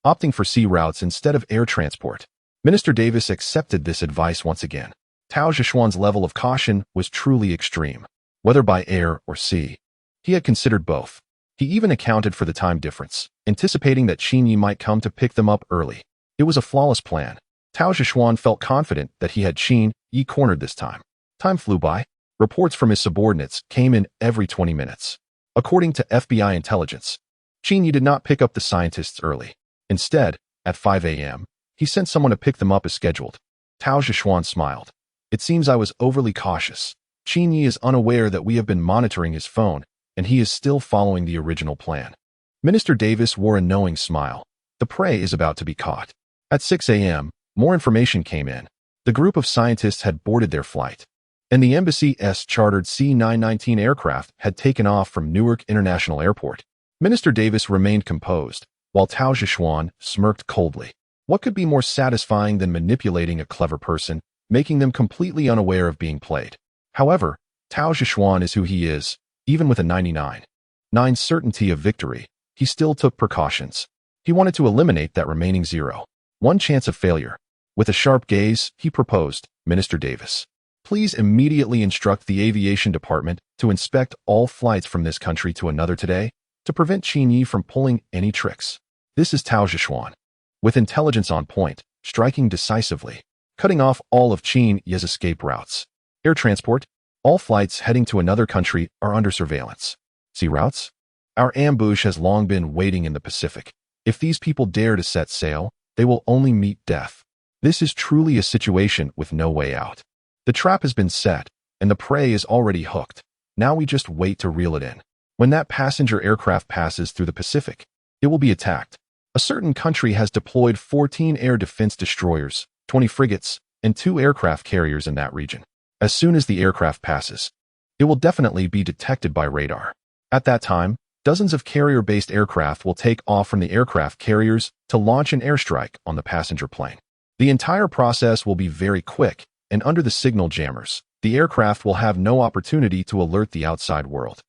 opting for sea routes instead of air transport. Minister Davis accepted this advice once again. Tao Zhishuan's level of caution was truly extreme. Whether by air or sea, he had considered both. He even accounted for the time difference, anticipating that Qin Yi might come to pick them up early. It was a flawless plan. Tao Zhishuan felt confident that he had Qin Yi cornered this time. Time flew by. Reports from his subordinates came in every 20 minutes. According to FBI intelligence, Qin Yi did not pick up the scientists early. Instead, at 5 a.m., he sent someone to pick them up as scheduled. Tao Zhishuan smiled. It seems I was overly cautious. Qin Yi is unaware that we have been monitoring his phone, and he is still following the original plan. Minister Davis wore a knowing smile. The prey is about to be caught. At 6 a.m., more information came in. The group of scientists had boarded their flight, and the embassy's chartered C-919 aircraft had taken off from Newark International Airport. Minister Davis remained composed, while Tao Zhishuan smirked coldly. What could be more satisfying than manipulating a clever person, making them completely unaware of being played? However, Tao Zhishuan is who he is. Even with a 99.9% certainty of victory, he still took precautions. He wanted to eliminate that remaining 0.1 chance of failure. With a sharp gaze, he proposed, Minister Davis, please immediately instruct the aviation department to inspect all flights from this country to another today, to prevent Qin Yi from pulling any tricks. This is Tao Zhishuan, with intelligence on point, striking decisively, cutting off all of Qin Yi's escape routes. Air transport, all flights heading to another country are under surveillance. Sea routes? Our ambush has long been waiting in the Pacific. If these people dare to set sail, they will only meet death. This is truly a situation with no way out. The trap has been set, and the prey is already hooked. Now we just wait to reel it in. When that passenger aircraft passes through the Pacific, it will be attacked. A certain country has deployed 14 air defense destroyers, 20 frigates, and 2 aircraft carriers in that region. As soon as the aircraft passes, it will definitely be detected by radar. At that time, dozens of carrier-based aircraft will take off from the aircraft carriers to launch an airstrike on the passenger plane. The entire process will be very quick, and under the signal jammers, the aircraft will have no opportunity to alert the outside world.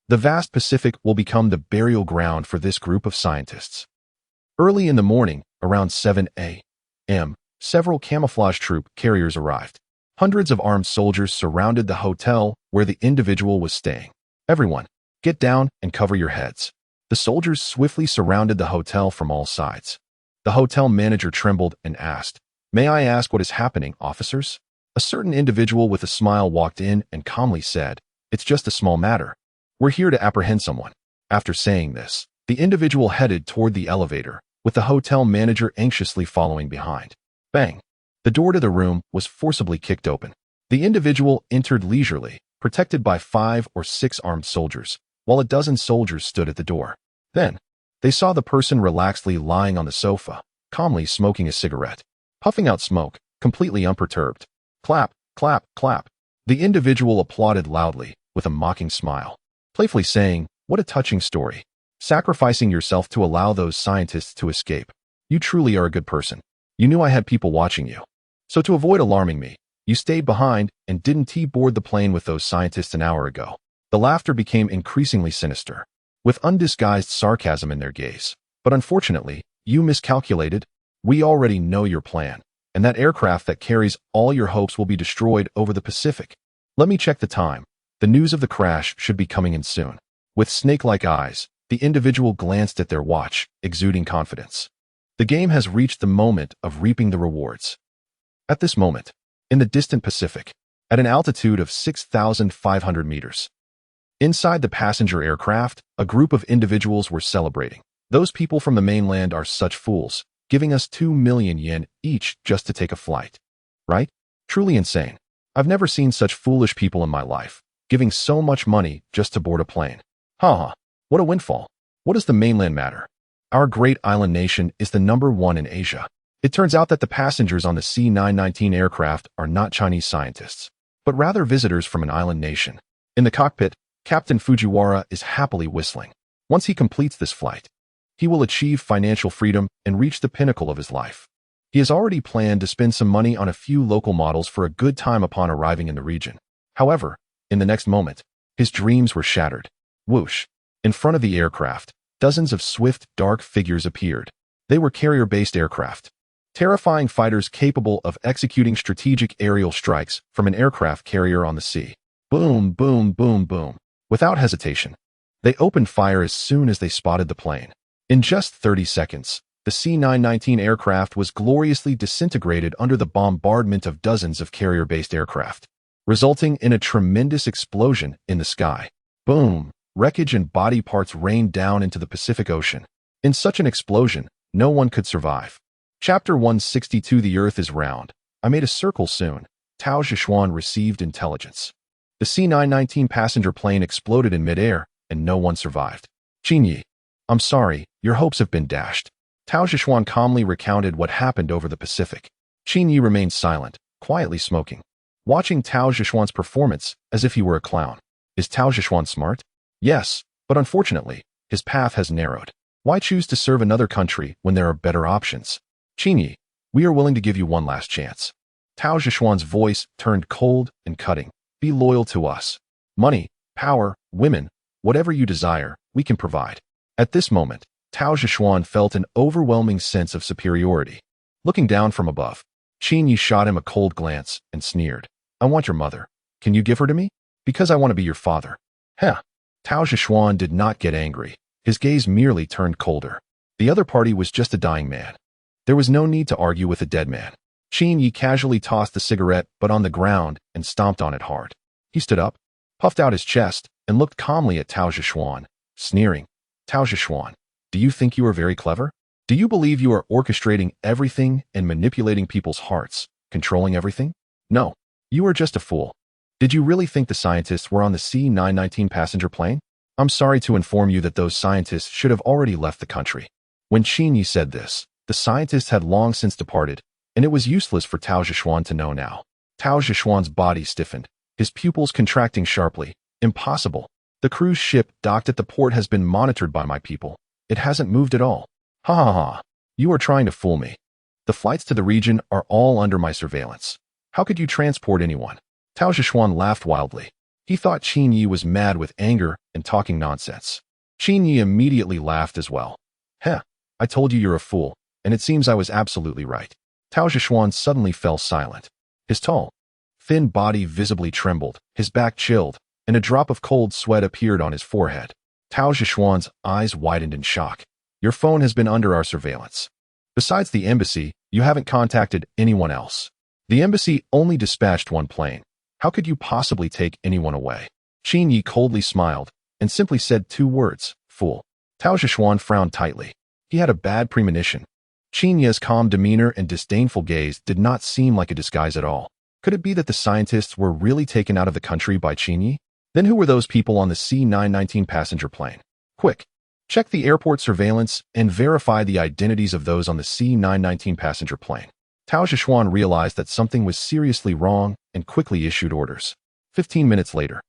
The vast Pacific will become the burial ground for this group of scientists. Early in the morning, around 7 a.m., several camouflage troop carriers arrived. Hundreds of armed soldiers surrounded the hotel where the individual was staying. Everyone, get down and cover your heads. The soldiers swiftly surrounded the hotel from all sides. The hotel manager trembled and asked, may I ask what is happening, officers? A certain individual with a smile walked in and calmly said, it's just a small matter. We're here to apprehend someone. After saying this, the individual headed toward the elevator, with the hotel manager anxiously following behind. Bang! The door to the room was forcibly kicked open. The individual entered leisurely, protected by 5 or 6 armed soldiers, while a dozen soldiers stood at the door. Then, they saw the person relaxedly lying on the sofa, calmly smoking a cigarette, puffing out smoke, completely unperturbed. Clap, clap, clap. The individual applauded loudly, with a mocking smile, playfully saying, "What a touching story. Sacrificing yourself to allow those scientists to escape. You truly are a good person. You knew I had people watching you. So to avoid alarming me, you stayed behind and didn't board the plane with those scientists an hour ago." The laughter became increasingly sinister, with undisguised sarcasm in their gaze. "But unfortunately, you miscalculated. We already know your plan, and that aircraft that carries all your hopes will be destroyed over the Pacific. Let me check the time. The news of the crash should be coming in soon." With snake-like eyes, the individual glanced at their watch, exuding confidence. The game has reached the moment of reaping the rewards. At this moment, in the distant Pacific, at an altitude of 6,500 meters, inside the passenger aircraft, a group of individuals were celebrating. "Those people from the mainland are such fools, giving us 2 million yen each just to take a flight. Right? Truly insane. I've never seen such foolish people in my life, giving so much money just to board a plane. Ha! What a windfall. What does the mainland matter? Our great island nation is the #1 in Asia." It turns out that the passengers on the C-919 aircraft are not Chinese scientists, but rather visitors from an island nation. In the cockpit, Captain Fujiwara is happily whistling. Once he completes this flight, he will achieve financial freedom and reach the pinnacle of his life. He has already planned to spend some money on a few local models for a good time upon arriving in the region. However, in the next moment, his dreams were shattered. Whoosh! In front of the aircraft, dozens of swift, dark figures appeared. They were carrier-based aircraft, terrifying fighters capable of executing strategic aerial strikes from an aircraft carrier on the sea. Boom, boom, boom, boom. Without hesitation, they opened fire as soon as they spotted the plane. In just 30 seconds, the C-919 aircraft was gloriously disintegrated under the bombardment of dozens of carrier-based aircraft, resulting in a tremendous explosion in the sky. Boom! Wreckage and body parts rained down into the Pacific Ocean. In such an explosion, no one could survive. Chapter 162. The Earth is round. I made a circle soon. Tao Zhishuan received intelligence. The C-919 passenger plane exploded in midair, and no one survived. Qinyi, I'm sorry, your hopes have been dashed. Tao Zhishuan calmly recounted what happened over the Pacific. Qinyi remained silent, quietly smoking, watching Tao Zhishuan's performance as if he were a clown. Is Tao Zhishuan smart? Yes, but unfortunately, his path has narrowed. Why choose to serve another country when there are better options? Qinyi, we are willing to give you one last chance. Tao Zhishuan's voice turned cold and cutting. Be loyal to us. Money, power, women, whatever you desire, we can provide. At this moment, Tao Zhishuan felt an overwhelming sense of superiority. Looking down from above, Qinyi shot him a cold glance and sneered. I want your mother. Can you give her to me? Because I want to be your father. Heh. Tao Zhishuan did not get angry. His gaze merely turned colder. The other party was just a dying man. There was no need to argue with a dead man. Qinyi casually tossed the cigarette but on the ground and stomped on it hard. He stood up, puffed out his chest, and looked calmly at Tao Zhishuan, sneering. Tao Zhishuan, do you think you are very clever? Do you believe you are orchestrating everything and manipulating people's hearts, controlling everything? No, you are just a fool. Did you really think the scientists were on the C-919 passenger plane? I'm sorry to inform you that those scientists should have already left the country. When Qinyi said this, the scientists had long since departed, and it was useless for Tao Zhishuan to know now. Tao Zhishuan's body stiffened, his pupils contracting sharply. Impossible. The cruise ship docked at the port has been monitored by my people. It hasn't moved at all. Ha ha ha. You are trying to fool me. The flights to the region are all under my surveillance. How could you transport anyone? Tao Zhishuan laughed wildly. He thought Qinyi was mad with anger and talking nonsense. Qinyi immediately laughed as well. Heh, I told you you're a fool, and it seems I was absolutely right. Tao Zhishuan suddenly fell silent. His tall, thin body visibly trembled, his back chilled, and a drop of cold sweat appeared on his forehead. Tao Zhishuan's eyes widened in shock. Your phone has been under our surveillance. Besides the embassy, you haven't contacted anyone else. The embassy only dispatched one plane. How could you possibly take anyone away? Qinyi coldly smiled and simply said 2 words, fool. Tao Zhishuan frowned tightly. He had a bad premonition. Qinyi's calm demeanor and disdainful gaze did not seem like a disguise at all. Could it be that the scientists were really taken out of the country by Qin Yi? Then who were those people on the C-919 passenger plane? Quick, check the airport surveillance and verify the identities of those on the C-919 passenger plane. Tao Zhishuan realized that something was seriously wrong and quickly issued orders. 15 minutes later,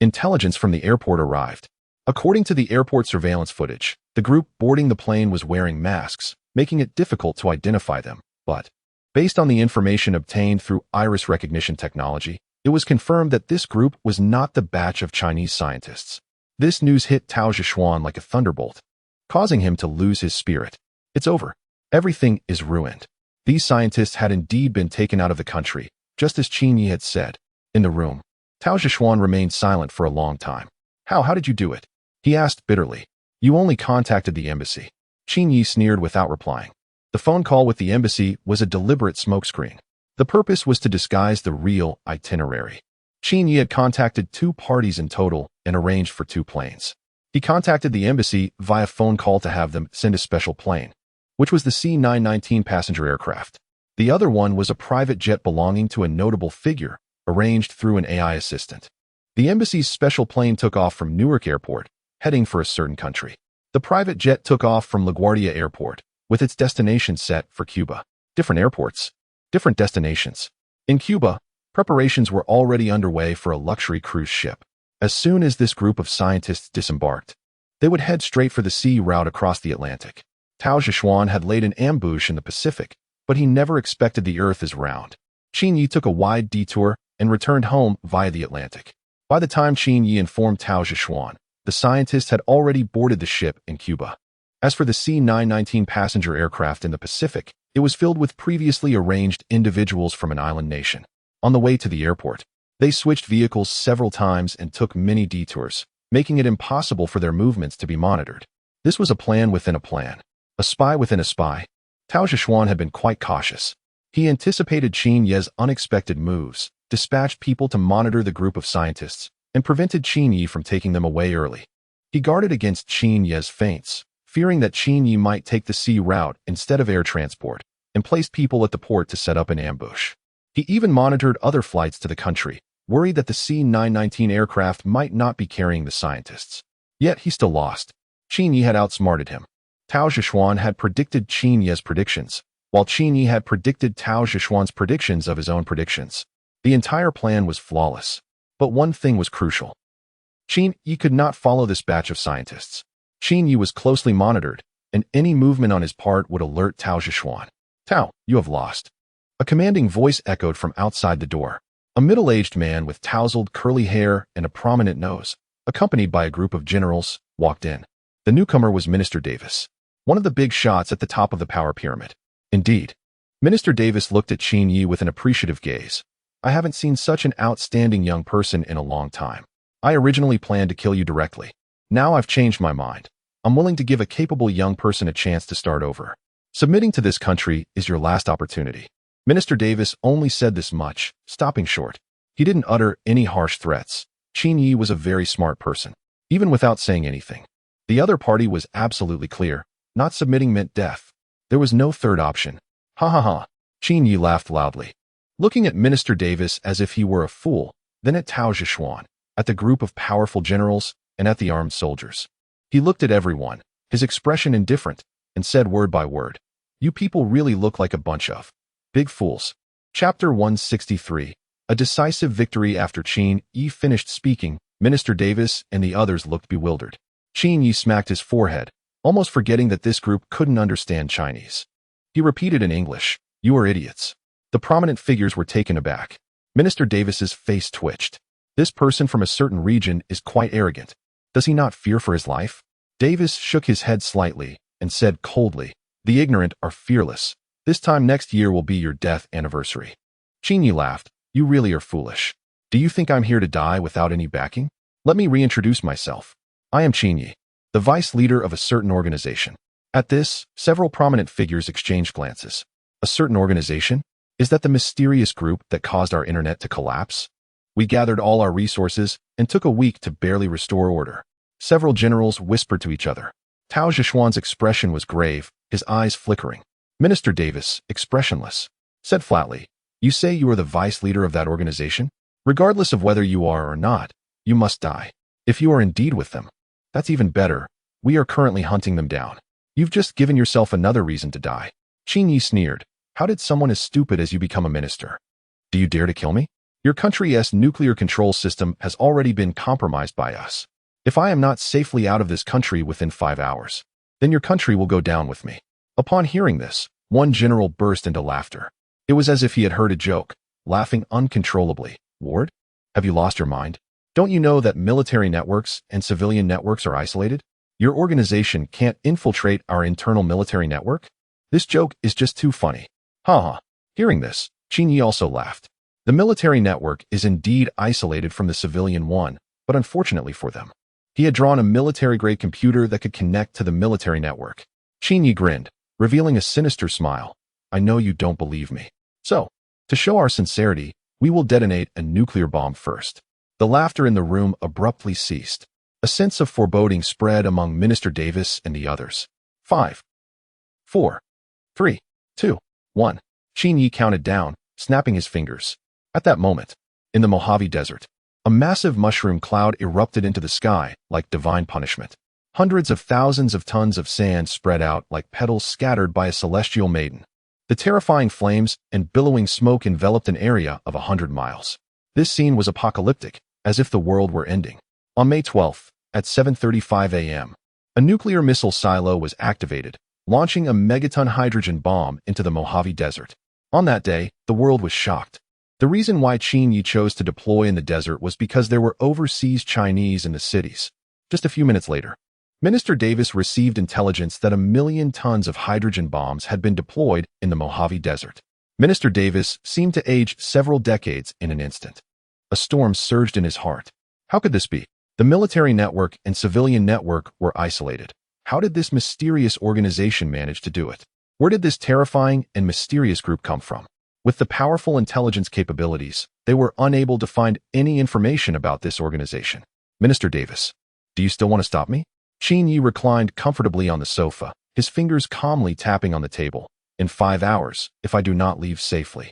intelligence from the airport arrived. According to the airport surveillance footage, the group boarding the plane was wearing masks, making it difficult to identify them. But, based on the information obtained through iris recognition technology, it was confirmed that this group was not the batch of Chinese scientists. This news hit Tao Zhishuan like a thunderbolt, causing him to lose his spirit. It's over. Everything is ruined. These scientists had indeed been taken out of the country, just as Qin Yi had said. In the room, Tao Zhishuan remained silent for a long time. How did you do it? He asked bitterly. You only contacted the embassy. Qin Yi sneered without replying. The phone call with the embassy was a deliberate smokescreen. The purpose was to disguise the real itinerary. Qin Yi had contacted 2 parties in total and arranged for 2 planes. He contacted the embassy via phone call to have them send a special plane, which was the C-919 passenger aircraft. The other one was a private jet belonging to a notable figure, arranged through an AI assistant. The embassy's special plane took off from Newark Airport, heading for a certain country. The private jet took off from LaGuardia Airport, with its destination set for Cuba. Different airports, different destinations. In Cuba, preparations were already underway for a luxury cruise ship. As soon as this group of scientists disembarked, they would head straight for the sea route across the Atlantic. Tao Zhishuan had laid an ambush in the Pacific, but he never expected the Earth is round. Qin Yi took a wide detour and returned home via the Atlantic. By the time Qin Yi informed Tao Zhishuan, the scientists had already boarded the ship in Cuba. As for the C-919 passenger aircraft in the Pacific, it was filled with previously arranged individuals from an island nation. On the way to the airport, they switched vehicles several times and took many detours, making it impossible for their movements to be monitored. This was a plan within a plan. A spy within a spy. Tao Zhishuan had been quite cautious. He anticipated Qin Yi's unexpected moves, dispatched people to monitor the group of scientists, and prevented Qin Yi from taking them away early. He guarded against Qin Yi's feints, fearing that Qin Yi might take the sea route instead of air transport, and placed people at the port to set up an ambush. He even monitored other flights to the country, worried that the C-919 aircraft might not be carrying the scientists. Yet he still lost. Qin Yi had outsmarted him. Tao Zhishuan had predicted Qin Yi's predictions, while Qin Yi had predicted Tao Zhishuan's predictions of his own predictions. The entire plan was flawless. But one thing was crucial. Qin Yi could not follow this batch of scientists. Qin Yi was closely monitored, and any movement on his part would alert Tao Zhishuan. Tao, you have lost. A commanding voice echoed from outside the door. A middle-aged man with tousled curly hair and a prominent nose, accompanied by a group of generals, walked in. The newcomer was Minister Davis, one of the big shots at the top of the power pyramid. Indeed. Minister Davis looked at Qin Yi with an appreciative gaze. I haven't seen such an outstanding young person in a long time. I originally planned to kill you directly. Now I've changed my mind. I'm willing to give a capable young person a chance to start over. Submitting to this country is your last opportunity. Minister Davis only said this much, stopping short. He didn't utter any harsh threats. Qin Yi was a very smart person, even without saying anything. The other party was absolutely clear. Not submitting meant death. There was no third option. Ha ha ha. Qin Yi laughed loudly, looking at Minister Davis as if he were a fool, then at Tao Zhishuan, at the group of powerful generals, and at the armed soldiers. He looked at everyone, his expression indifferent, and said word by word, "You people really look like a bunch of big fools." Chapter 163. A decisive victory. After Qin Yi finished speaking, Minister Davis and the others looked bewildered. Qin Yi smacked his forehead, almost forgetting that this group couldn't understand Chinese. He repeated in English, "You are idiots." The prominent figures were taken aback. Minister Davis's face twitched. This person from a certain region is quite arrogant. Does he not fear for his life? Davis shook his head slightly and said coldly, "The ignorant are fearless. This time next year will be your death anniversary." Qin Yi laughed. "You really are foolish. Do you think I'm here to die without any backing? Let me reintroduce myself. I am Qin Yi, the vice leader of a certain organization." At this, several prominent figures exchanged glances. A certain organization? Is that the mysterious group that caused our internet to collapse? We gathered all our resources and took a week to barely restore order. Several generals whispered to each other. Tao Zhishuan's expression was grave, his eyes flickering. Minister Davis, expressionless, said flatly, You say you are the vice leader of that organization? Regardless of whether you are or not, you must die. If you are indeed with them, that's even better. We are currently hunting them down. You've just given yourself another reason to die. Qin Yi sneered. How did someone as stupid as you become a minister? Do you dare to kill me? Your country's nuclear control system has already been compromised by us. If I am not safely out of this country within 5 hours, then your country will go down with me. Upon hearing this, one general burst into laughter. It was as if he had heard a joke, laughing uncontrollably. Ward? Have you lost your mind? Don't you know that military networks and civilian networks are isolated? Your organization can't infiltrate our internal military network? This joke is just too funny. Ha. Hearing this, Qin Yi also laughed. The military network is indeed isolated from the civilian one, but unfortunately for them, he had drawn a military-grade computer that could connect to the military network. Qin Yi grinned, revealing a sinister smile. I know you don't believe me. So, to show our sincerity, we will detonate a nuclear bomb first. The laughter in the room abruptly ceased. A sense of foreboding spread among Minister Davis and the others. 5, 4, 3, 2, 1. Qin Yi counted down, snapping his fingers. At that moment, in the Mojave Desert, a massive mushroom cloud erupted into the sky like divine punishment. Hundreds of thousands of tons of sand spread out like petals scattered by a celestial maiden. The terrifying flames and billowing smoke enveloped an area of 100 miles. This scene was apocalyptic, as if the world were ending. On May 12th, at 7:35 a.m., a nuclear missile silo was activated, launching a megaton hydrogen bomb into the Mojave Desert. On that day, the world was shocked. The reason why Qin Yi chose to deploy in the desert was because there were overseas Chinese in the cities. Just a few minutes later, Minister Davis received intelligence that 1 million tons of hydrogen bombs had been deployed in the Mojave Desert. Minister Davis seemed to age several decades in an instant. A storm surged in his heart. How could this be? The military network and civilian network were isolated. How did this mysterious organization manage to do it? Where did this terrifying and mysterious group come from? With the powerful intelligence capabilities, they were unable to find any information about this organization. Minister Davis, do you still want to stop me? Qin Yi reclined comfortably on the sofa, his fingers calmly tapping on the table. In 5 hours, if I do not leave safely,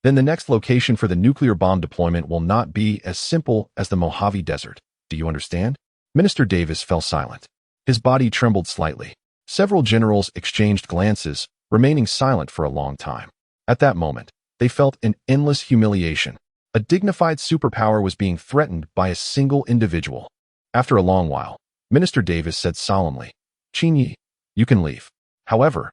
then the next location for the nuclear bomb deployment will not be as simple as the Mojave Desert. Do you understand? Minister Davis fell silent. His body trembled slightly. Several generals exchanged glances, remaining silent for a long time. At that moment, they felt an endless humiliation. A dignified superpower was being threatened by a single individual. After a long while, Minister Davis said solemnly, Qin Yi, you can leave. However,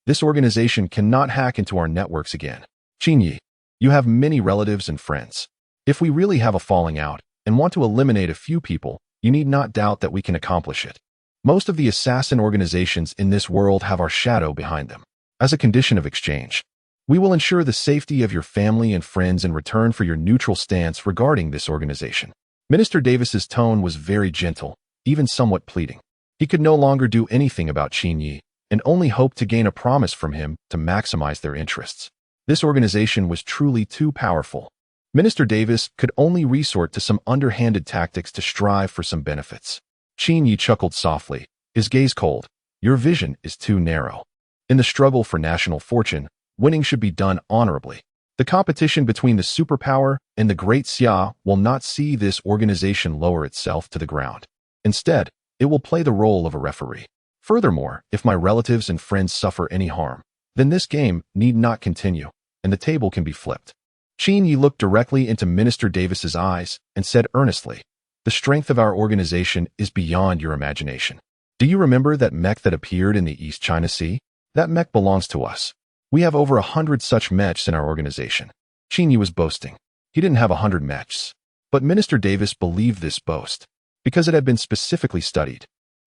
this organization cannot hack into our networks again. Qin Yi, you have many relatives and friends. If we really have a falling out and want to eliminate a few people, you need not doubt that we can accomplish it. Most of the assassin organizations in this world have our shadow behind them. As a condition of exchange, we will ensure the safety of your family and friends in return for your neutral stance regarding this organization. Minister Davis's tone was very gentle, even somewhat pleading. He could no longer do anything about Qin Yi and only hoped to gain a promise from him to maximize their interests. This organization was truly too powerful. Minister Davis could only resort to some underhanded tactics to strive for some benefits. Qin Yi chuckled softly, his gaze cold. Your vision is too narrow. In the struggle for national fortune, winning should be done honorably. The competition between the superpower and the Great Xia will not see this organization lower itself to the ground. Instead, it will play the role of a referee. Furthermore, if my relatives and friends suffer any harm, then this game need not continue, and the table can be flipped. Qin Yi looked directly into Minister Davis's eyes and said earnestly, the strength of our organization is beyond your imagination. Do you remember that mech that appeared in the East China Sea? That mech belongs to us. We have over 100 such mechs in our organization. Qin Yi was boasting. He didn't have 100 mechs. But Minister Davis believed this boast, because it had been specifically studied.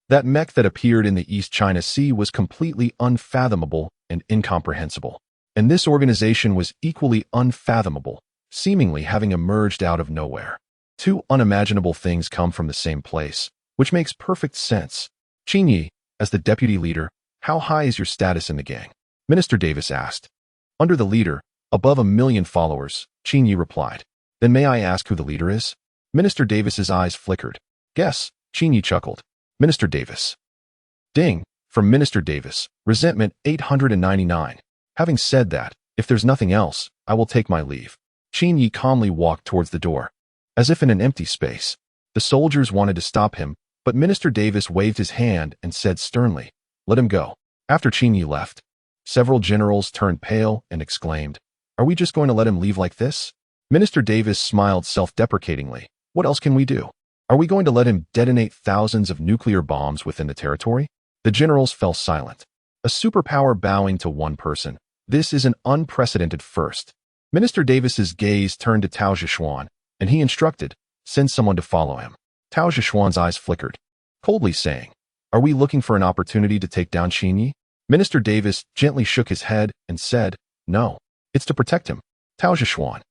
That mech that appeared in the East China Sea was completely unfathomable and incomprehensible. And this organization was equally unfathomable, seemingly having emerged out of nowhere. Two unimaginable things come from the same place, which makes perfect sense. Qin Yi, as the deputy leader, how high is your status in the gang? Minister Davis asked. Under the leader, above 1 million followers, Qin Yi replied. Then may I ask who the leader is? Minister Davis's eyes flickered. Guess, Qin Yi chuckled. Minister Davis. Ding, from Minister Davis, resentment 899. Having said that, if there's nothing else, I will take my leave. Qin Yi calmly walked towards the door, as if in an empty space. The soldiers wanted to stop him, but Minister Davis waved his hand and said sternly, "Let him go." After Qin Yi left, several generals turned pale and exclaimed, "Are we just going to let him leave like this?" Minister Davis smiled self-deprecatingly. "What else can we do? Are we going to let him detonate thousands of nuclear bombs within the territory?" The generals fell silent. A superpower bowing to one person. This is an unprecedented first. Minister Davis's gaze turned to Tao Zhishuan, and he instructed, "Send someone to follow him." Tao Zhishuan's eyes flickered, coldly saying, "Are we looking for an opportunity to take down Qin Yi?" Minister Davis gently shook his head and said, "No, it's to protect him." Tao Zhishuan.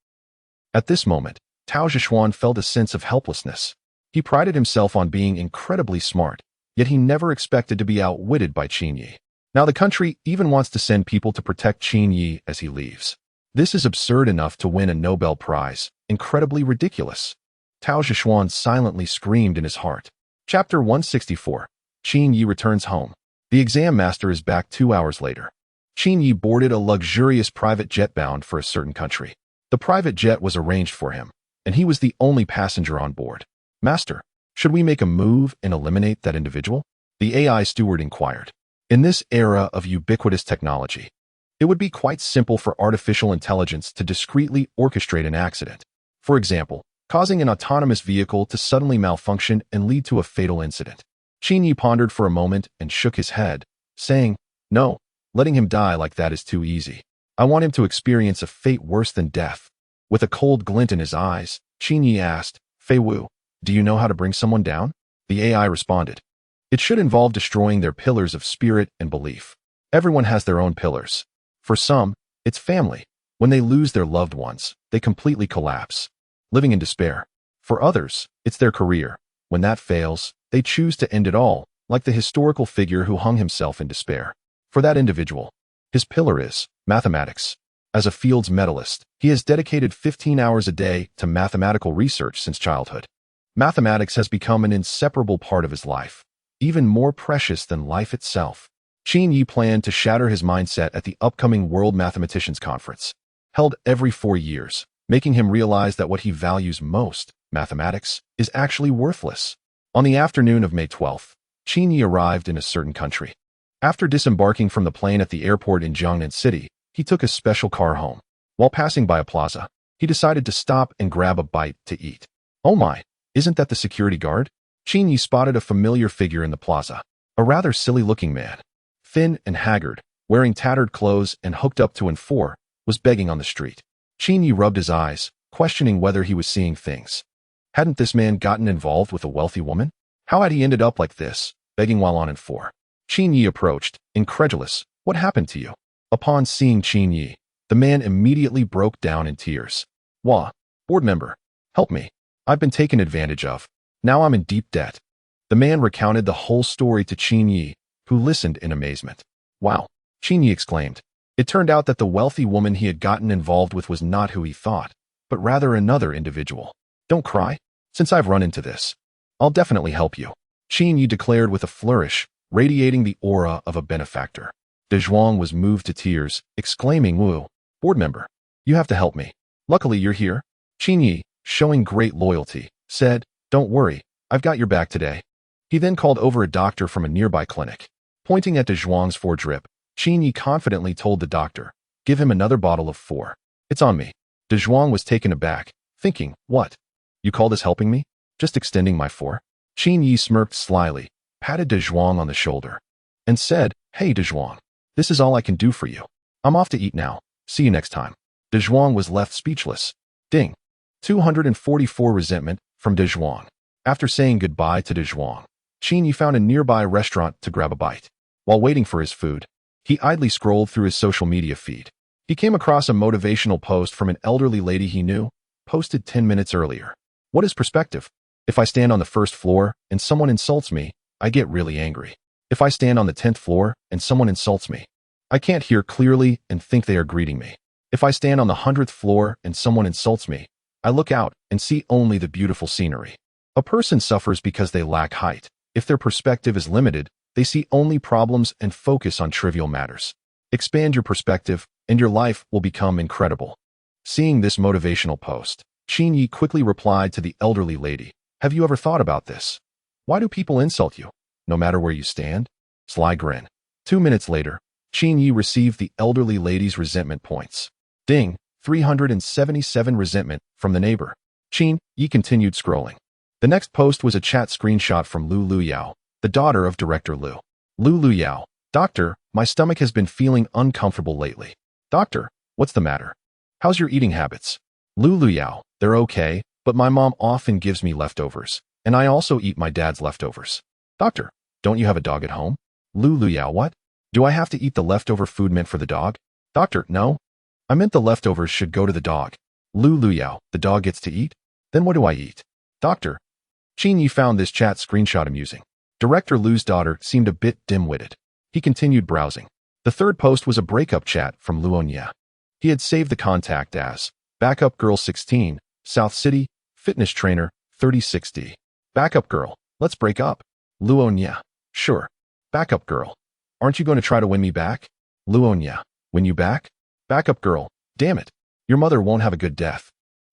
At this moment, Tao Zhishuan felt a sense of helplessness. He prided himself on being incredibly smart, yet he never expected to be outwitted by Qin Yi. Now the country even wants to send people to protect Qin Yi as he leaves. This is absurd enough to win a Nobel Prize, incredibly ridiculous. Tao Zhishuan silently screamed in his heart. Chapter 164. Qin Yi returns home. The exam master is back 2 hours later. Qin Yi boarded a luxurious private jet bound for a certain country. The private jet was arranged for him, and he was the only passenger on board. "Master, should we make a move and eliminate that individual?" The AI steward inquired. In this era of ubiquitous technology, it would be quite simple for artificial intelligence to discreetly orchestrate an accident. For example, causing an autonomous vehicle to suddenly malfunction and lead to a fatal incident. Qin Yi pondered for a moment and shook his head, saying, "No, letting him die like that is too easy. I want him to experience a fate worse than death." With a cold glint in his eyes, Qin Yi asked, "Fei Wu, do you know how to bring someone down?" The AI responded, "It should involve destroying their pillars of spirit and belief. Everyone has their own pillars. For some, it's family. When they lose their loved ones, they completely collapse, living in despair. For others, it's their career. When that fails, they choose to end it all, like the historical figure who hung himself in despair. For that individual, his pillar is mathematics. As a Fields medalist, he has dedicated 15 hours a day to mathematical research since childhood. Mathematics has become an inseparable part of his life, even more precious than life itself." Qin Yi planned to shatter his mindset at the upcoming World Mathematicians Conference, held every 4 years, making him realize that what he values most, mathematics, is actually worthless. On the afternoon of May 12th, Qin Yi arrived in a certain country. After disembarking from the plane at the airport in Jiangnan City, he took a special car home. While passing by a plaza, he decided to stop and grab a bite to eat. "Oh my, isn't that the security guard?" Qin Yi spotted a familiar figure in the plaza, a rather silly-looking man. Thin and haggard, wearing tattered clothes and hooked up to an 4, was begging on the street. Qin Yi rubbed his eyes, questioning whether he was seeing things. Hadn't this man gotten involved with a wealthy woman? How had he ended up like this, begging while on an 4? Qin Yi approached, incredulous. "What happened to you?" Upon seeing Qin Yi, the man immediately broke down in tears. "Wah, board member, help me. I've been taken advantage of. Now I'm in deep debt." The man recounted the whole story to Qin Yi, who listened in amazement. "Wow," Qin Yi exclaimed. It turned out that the wealthy woman he had gotten involved with was not who he thought, but rather another individual. "Don't cry. Since I've run into this, I'll definitely help you," Qin Yi declared with a flourish, radiating the aura of a benefactor. De Zhuang was moved to tears, exclaiming, "Wu, board member, you have to help me. Luckily you're here." Qin Yi, showing great loyalty, said, "Don't worry, I've got your back today." He then called over a doctor from a nearby clinic. Pointing at De Zhuang's 4 drip, Qin Yi confidently told the doctor, "Give him another bottle of 4. It's on me." De Zhuang was taken aback, thinking, "What? You call this helping me? Just extending my 4? Qin Yi smirked slyly, patted De Zhuang on the shoulder, and said, "Hey De Zhuang, this is all I can do for you. I'm off to eat now. See you next time." De Zhuang was left speechless. Ding. 244 resentment from De Zhuang. After saying goodbye to De Zhuang, Qin Yi found a nearby restaurant to grab a bite. While waiting for his food, he idly scrolled through his social media feed. He came across a motivational post from an elderly lady he knew, posted 10 minutes earlier. "What is perspective? If I stand on the first floor and someone insults me, I get really angry. If I stand on the 10th floor and someone insults me, I can't hear clearly and think they are greeting me. If I stand on the 100th floor and someone insults me, I look out and see only the beautiful scenery." A person suffers because they lack height. If their perspective is limited, they see only problems and focus on trivial matters. Expand your perspective, and your life will become incredible. Seeing this motivational post, Qin Yi quickly replied to the elderly lady, "Have you ever thought about this? Why do people insult you, no matter where you stand?" Sly grin. 2 minutes later, Qin Yi received the elderly lady's resentment points. Ding, 377 resentment from the neighbor. Qin Yi continued scrolling. The next post was a chat screenshot from Lu Yao, the daughter of Director Lu. Lu Yao, "Doctor, my stomach has been feeling uncomfortable lately." "Doctor, what's the matter? How's your eating habits?" Lu Yao, "They're okay, but my mom often gives me leftovers, and I also eat my dad's leftovers." "Doctor, don't you have a dog at home?" Lu Yao, "What? Do I have to eat the leftover food meant for the dog?" "Doctor, no. I meant the leftovers should go to the dog." Lu Yao, "The dog gets to eat? Then what do I eat?" "Doctor." Qin Yi found this chat screenshot amusing. Director Lu's daughter seemed a bit dim-witted. He continued browsing. The third post was a breakup chat from Luonia. He had saved the contact as Backup Girl 16, South City, Fitness Trainer, 3060. "Backup Girl, let's break up." Luonia, "Sure. Backup Girl, aren't you going to try to win me back?" Luonia, "Win you back?" Backup Girl, "Damn it. Your mother won't have a good death."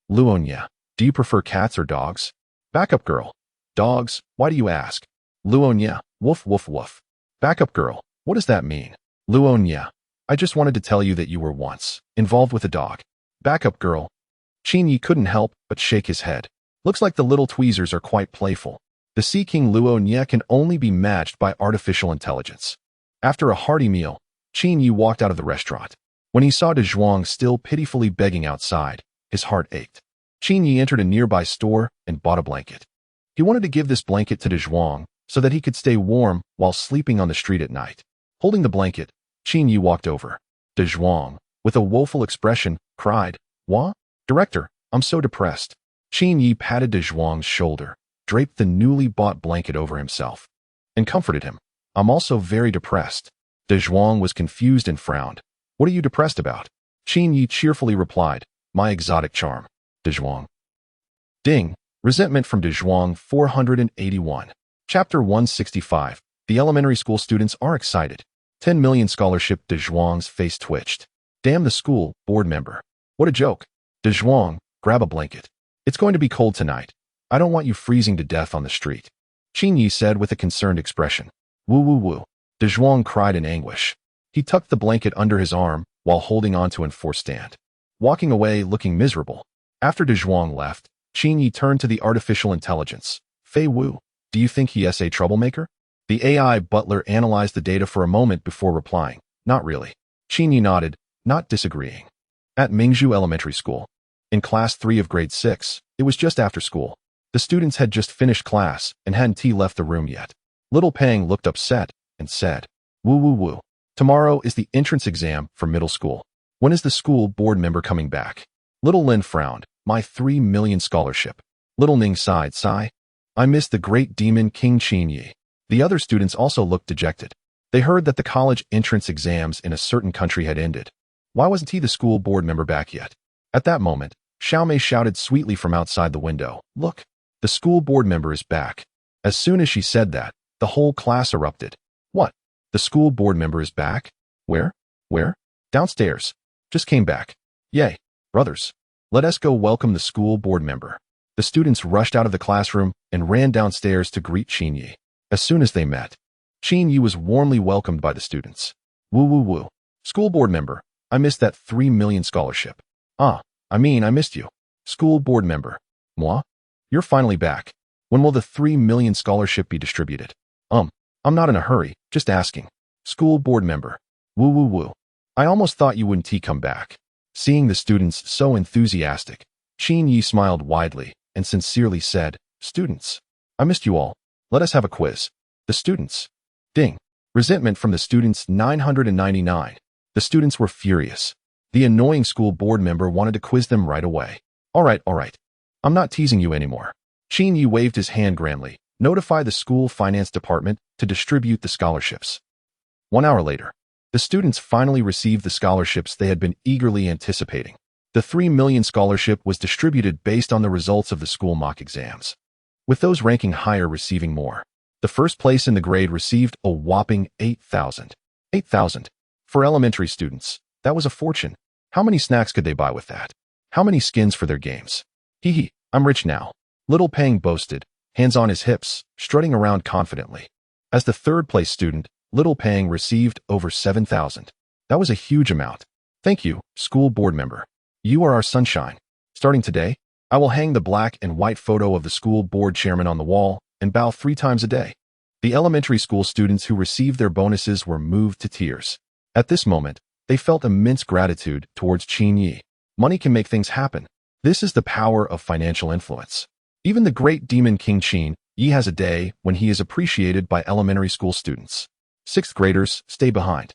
Luonia, "Do you prefer cats or dogs?" Backup Girl, "Dogs, why do you ask?" Luonia, "Woof woof woof." Backup Girl, "What does that mean?" Luonia, "I just wanted to tell you that you were once involved with a dog." Backup Girl. Qin Yi couldn't help but shake his head. Looks like the little tweezers are quite playful. The Sea King Luonia can only be matched by artificial intelligence. After a hearty meal, Qin Yi walked out of the restaurant. When he saw De Zhuang still pitifully begging outside, his heart ached. Qin Yi entered a nearby store and bought a blanket. He wanted to give this blanket to De Zhuang so that he could stay warm while sleeping on the street at night. Holding the blanket, Qin Yi walked over. De Zhuang, with a woeful expression, cried, "What? Director, I'm so depressed." Qin Yi patted De Zhuang's shoulder, draped the newly bought blanket over himself, and comforted him. "I'm also very depressed." De Zhuang was confused and frowned. "What are you depressed about?" Qin Yi cheerfully replied, "My exotic charm." De Zhuang. Ding, resentment from De Zhuang 481. Chapter 165. The elementary school students are excited. 10 million scholarship. De Zhuang's face twitched. "Damn the school board member. What a joke." De Zhuang, grab a blanket. "It's going to be cold tonight. I don't want you freezing to death on the street." Qin Yi said with a concerned expression. "Woo woo woo." De Zhuang cried in anguish. He tucked the blanket under his arm while holding onto it for stand, walking away looking miserable. After De Zhuang left, Qin Yi turned to the artificial intelligence. "Fei Wu, do you think he is a troublemaker?" The AI butler analyzed the data for a moment before replying, "Not really." Qin Yi nodded, not disagreeing. At Mingzhu Elementary School, in Class 3 of Grade 6, it was just after school. The students had just finished class and hadn't left the room yet. Little Peng looked upset and said, "Woo woo woo. Tomorrow is the entrance exam for middle school. When is the school board member coming back?" Little Lin frowned. "My 3 million scholarship." Little Ning sighed, "I miss the great demon King Qin Yi." The other students also looked dejected. They heard that the college entrance exams in a certain country had ended. Why wasn't he the school board member back yet? At that moment, Xiaomei shouted sweetly from outside the window, "Look, the school board member is back." As soon as she said that, the whole class erupted. "What? The school board member is back? Where? Where?" "Downstairs. Just came back." "Yay, brothers. Let us go welcome the school board member." The students rushed out of the classroom and ran downstairs to greet Qin Yi. As soon as they met, Qin Yi was warmly welcomed by the students. "Woo woo woo. School board member, I missed that 3 million scholarship." I missed you." "School board member. Moi? You're finally back. When will the 3 million scholarship be distributed?" I'm not in a hurry, just asking." "School board member. Woo woo woo. I almost thought you wouldn't come back." Seeing the students so enthusiastic, Qin Yi smiled widely and sincerely said, "Students, I missed you all. Let us have a quiz." The students. Ding. Resentment from the students 999. The students were furious. The annoying school board member wanted to quiz them right away. All right. I'm not teasing you anymore." Qin Yi waved his hand grandly. "Notify the school finance department to distribute the scholarships." 1 hour later, the students finally received the scholarships they had been eagerly anticipating. The 3 million scholarship was distributed based on the results of the school mock exams, with those ranking higher receiving more. The first place in the grade received a whopping 8,000. 8,000. For elementary students, that was a fortune. How many snacks could they buy with that? How many skins for their games? Hee hee, I'm rich now. Little Pang boasted, hands on his hips, strutting around confidently. As the third-place student, Little Pang received over 7,000. That was a huge amount. Thank you, school board member. You are our sunshine. Starting today, I will hang the black and white photo of the school board chairman on the wall and bow 3 times a day. The elementary school students who received their bonuses were moved to tears. At this moment, they felt immense gratitude towards Qin Yi. Money can make things happen. This is the power of financial influence. Even the great demon King Qin Yi has a day when he is appreciated by elementary school students. 6th graders stay behind.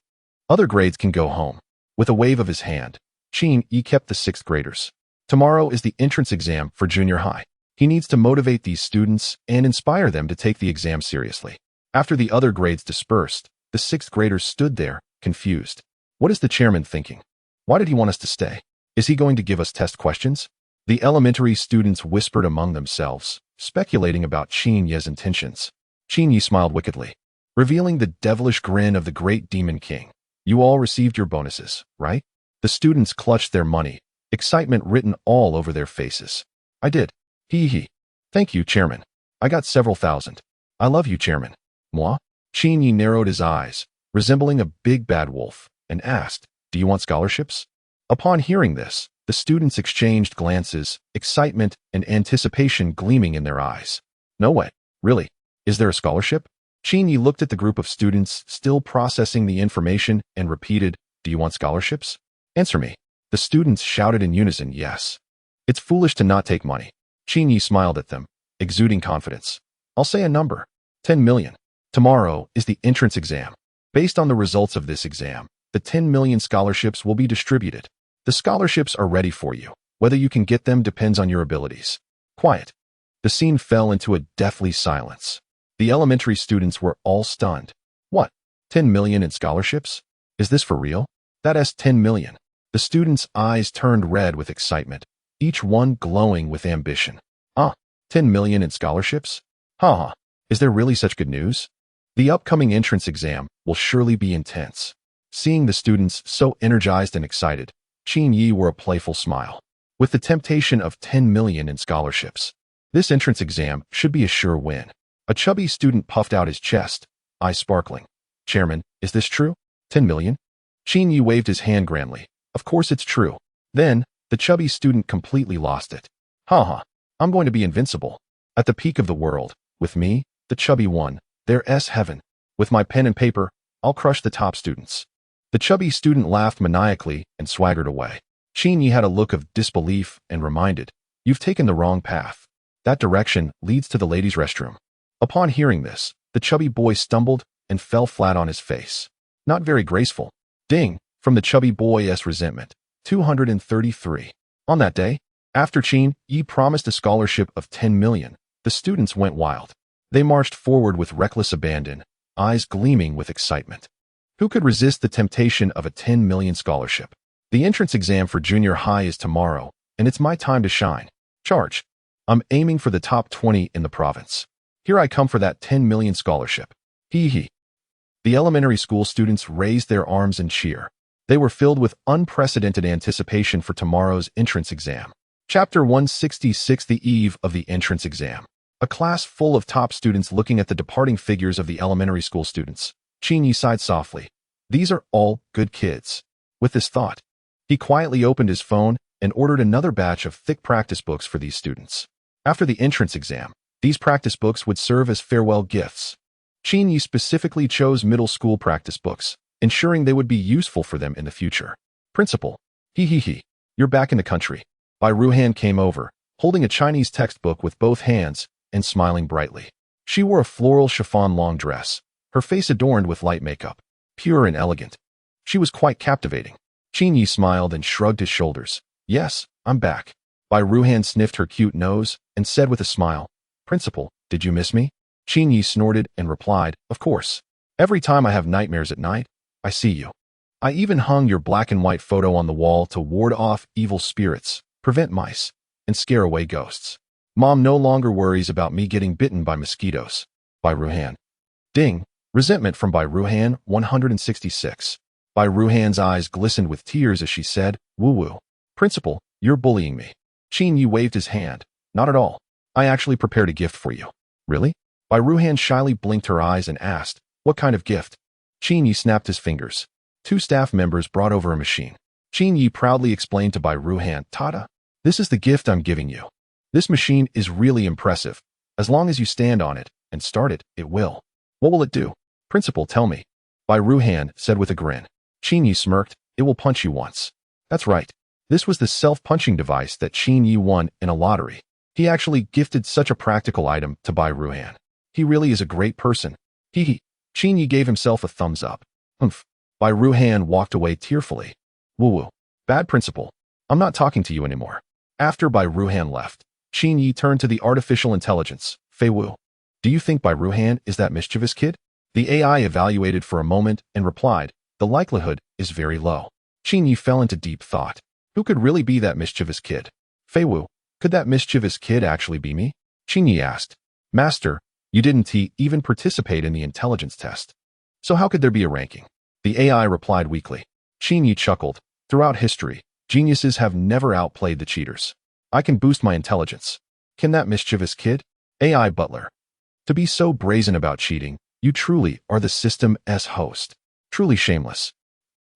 Other grades can go home. With a wave of his hand, Qin Yi kept the 6th graders. Tomorrow is the entrance exam for junior high. He needs to motivate these students and inspire them to take the exam seriously. After the other grades dispersed, the 6th graders stood there, confused. What is the chairman thinking? Why did he want us to stay? Is he going to give us test questions? The elementary students whispered among themselves, speculating about Qin Yi's intentions. Qin Yi smiled wickedly, revealing the devilish grin of the great demon king. You all received your bonuses, right? The students clutched their money, excitement written all over their faces. I did. Hee hee. Thank you, chairman. I got several thousand. I love you, chairman. Moi? Qin Yi narrowed his eyes, resembling a big bad wolf, and asked, do you want scholarships? Upon hearing this, the students exchanged glances, excitement and anticipation gleaming in their eyes. No way. Really? Is there a scholarship? Qin Yi looked at the group of students still processing the information and repeated, do you want scholarships? Answer me. The students shouted in unison, yes. It's foolish to not take money. Qin Yi smiled at them, exuding confidence. I'll say a number. 10 million. Tomorrow is the entrance exam. Based on the results of this exam, the 10 million scholarships will be distributed. The scholarships are ready for you. Whether you can get them depends on your abilities. Quiet. The scene fell into a deathly silence. The elementary students were all stunned. What? 10 million in scholarships? Is this for real? That's 10 million. The students' eyes turned red with excitement, each one glowing with ambition. 10 million in scholarships? Ha. Is there really such good news? The upcoming entrance exam will surely be intense. Seeing the students so energized and excited, Qin Yi wore a playful smile. With the temptation of 10 million in scholarships, this entrance exam should be a sure win. A chubby student puffed out his chest, eyes sparkling. Chairman, is this true? 10 million? Qin Yi waved his hand grandly. Of course it's true. Then, the chubby student completely lost it. Ha. I'm going to be invincible. At the peak of the world, with me, the chubby one, there's heaven. With my pen and paper, I'll crush the top students. The chubby student laughed maniacally and swaggered away. Qin Yi had a look of disbelief and reminded, you've taken the wrong path. That direction leads to the ladies' restroom. Upon hearing this, the chubby boy stumbled and fell flat on his face. Not very graceful. Ding, from the chubby boy's resentment. 233. On that day, after Qin Yi promised a scholarship of 10 million, the students went wild. They marched forward with reckless abandon, eyes gleaming with excitement. Who could resist the temptation of a 10 million scholarship? The entrance exam for junior high is tomorrow, and it's my time to shine. Charge. I'm aiming for the top 20 in the province. Here I come for that 10 million scholarship. Hee hee. The elementary school students raised their arms in cheer. They were filled with unprecedented anticipation for tomorrow's entrance exam. Chapter 166, the eve of the entrance exam. A class full of top students looking at the departing figures of the elementary school students. Qin Yi sighed softly. These are all good kids. With this thought, he quietly opened his phone and ordered another batch of thick practice books for these students. After the entrance exam, these practice books would serve as farewell gifts. Qin Yi specifically chose middle school practice books, ensuring they would be useful for them in the future. Principal. Hee. You're back in the country. Bai Ruhan came over, holding a Chinese textbook with both hands and smiling brightly. She wore a floral chiffon long dress, her face adorned with light makeup, pure and elegant. She was quite captivating. Qin Yi smiled and shrugged his shoulders. Yes, I'm back. Bai Ruhan sniffed her cute nose and said with a smile, Principal, did you miss me? Qin Yi snorted and replied, of course. Every time I have nightmares at night, I see you. I even hung your black and white photo on the wall to ward off evil spirits, prevent mice, and scare away ghosts. Mom no longer worries about me getting bitten by mosquitoes. Bai Ruhan. Ding. Resentment from Bai Ruhan, 166. Bai Ruhan's eyes glistened with tears as she said, woo-woo. Principal, You're bullying me. Qin Yi waved his hand. Not at all. I actually prepared a gift for you. Really? Bai Ruhan shyly blinked her eyes and asked, what kind of gift? Qin Yi snapped his fingers. 2 staff members brought over a machine. Qin Yi proudly explained to Bai Ruhan, Tada, this is the gift I'm giving you. This machine is really impressive. As long as you stand on it and start it, it will. What will it do? Principal, tell me. Bai Ruhan said with a grin. Qin Yi smirked, it will punch you once. That's right. This was the self-punching device that Qin Yi won in a lottery. He actually gifted such a practical item to Bai Ruhan. He really is a great person. Hee. Qin Yi gave himself a thumbs up. Humph. Bai Ruhan walked away tearfully. Woo-woo. Bad principal. I'm not talking to you anymore. After Bai Ruhan left, Qin Yi turned to the artificial intelligence, Fei Wu. Do you think Bai Ruhan is that mischievous kid? The AI evaluated for a moment and replied, the likelihood is very low. Qin Yi fell into deep thought. Who could really be that mischievous kid? Fei Wu, could that mischievous kid actually be me? Qin Yi asked. Master, you didn't even participate in the intelligence test. So how could there be a ranking? The AI replied weakly. Qin Yi chuckled. Throughout history, geniuses have never outplayed the cheaters. I can boost my intelligence. Can that mischievous kid? AI butler. To be so brazen about cheating, you truly are the system's host. Truly shameless.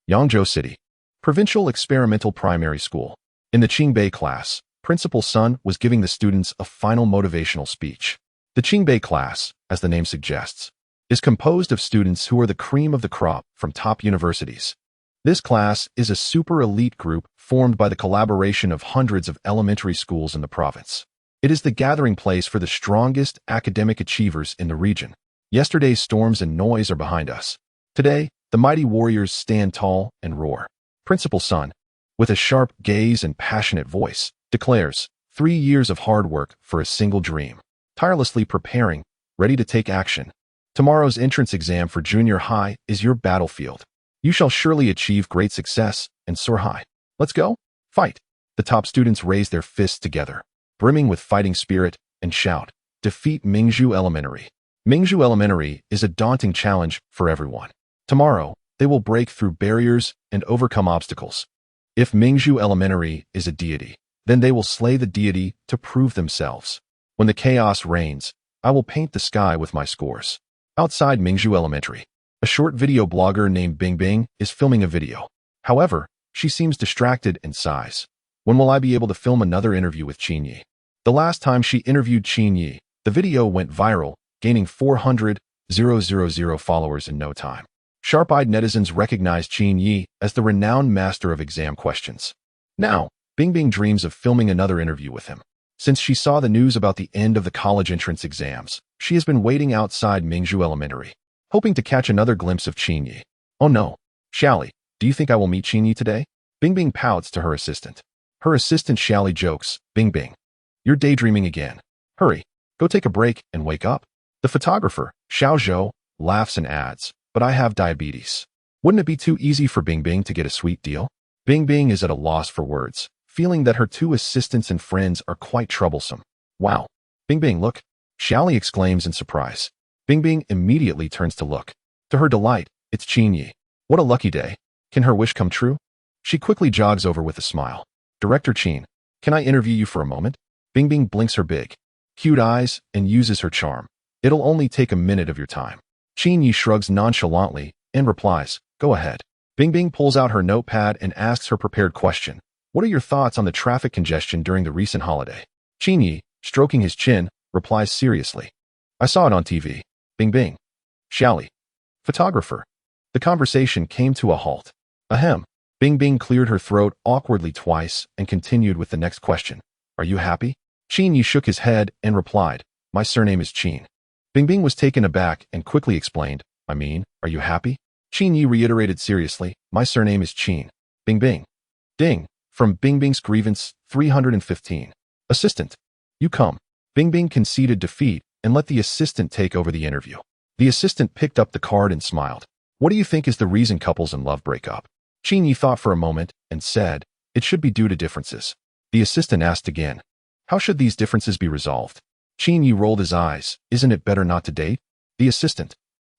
Yangzhou City. Provincial Experimental Primary School. In the Qingbei class, Principal Sun was giving the students a final motivational speech. The Qingbei class, as the name suggests, is composed of students who are the cream of the crop from top universities. This class is a super elite group formed by the collaboration of hundreds of elementary schools in the province. It is the gathering place for the strongest academic achievers in the region. Yesterday's storms and noise are behind us. Today, the mighty warriors stand tall and roar. Principal Sun, with a sharp gaze and passionate voice, declares, 3 years of hard work for a single dream. Tirelessly preparing, ready to take action. Tomorrow's entrance exam for junior high is your battlefield. You shall surely achieve great success and soar high. Let's go. Fight. The top students raise their fists together, brimming with fighting spirit, and shout, defeat Mingzhu Elementary. Mingzhu Elementary is a daunting challenge for everyone. Tomorrow, they will break through barriers and overcome obstacles. If Mingzhu Elementary is a deity, then they will slay the deity to prove themselves. When the chaos reigns, I will paint the sky with my scores. Outside Mingzhu Elementary, a short video blogger named Bing Bing is filming a video. However, she seems distracted and sighs. When will I be able to film another interview with Qin Yi? The last time she interviewed Qin Yi, the video went viral, gaining 400,000 followers in no time. Sharp-eyed netizens recognized Qin Yi as the renowned master of exam questions. Now, Bing Bing dreams of filming another interview with him. Since she saw the news about the end of the college entrance exams, she has been waiting outside Mingzhu Elementary, hoping to catch another glimpse of Qin Yi. Oh no. Xiaoli, do you think I will meet Qin Yi today? Bing Bing pouts to her assistant. Her assistant Xiaoli jokes, Bing Bing, you're daydreaming again. Hurry, go take a break and wake up. The photographer, Xiao Zhou, laughs and adds, but I have diabetes. Wouldn't it be too easy for Bing Bing to get a sweet deal? Bing Bing is at a loss for words, feeling that her 2 assistants and friends are quite troublesome. Wow. Bing Bing, look. Xiaoli exclaims in surprise. Bing Bing immediately turns to look. To her delight, it's Qin Yi. What a lucky day. Can her wish come true? She quickly jogs over with a smile. Director Qin, can I interview you for a moment? Bing Bing blinks her big, cute eyes and uses her charm. It'll only take a minute of your time. Qin Yi shrugs nonchalantly and replies, go ahead. Bing Bing pulls out her notepad and asks her prepared question. What are your thoughts on the traffic congestion during the recent holiday? Qin Yi, stroking his chin, replies seriously. I saw it on TV. Bing Bing. Xiaoli. Photographer. The conversation came to a halt. Ahem. Bing Bing cleared her throat awkwardly twice and continued with the next question. Are you happy? Qin Yi shook his head and replied, my surname is Qin. Bing Bing was taken aback and quickly explained, I mean, are you happy? Qin Yi reiterated seriously, my surname is Qin. Bing Bing. Ding. From Bing Bing's grievance, 315. Assistant. You come. Bing Bing conceded defeat and let the assistant take over the interview. The assistant picked up the card and smiled. What do you think is the reason couples in love break up? Qin Yi thought for a moment and said, it should be due to differences. The assistant asked again, how should these differences be resolved? Qin Yi rolled his eyes. Isn't it better not to date? The assistant.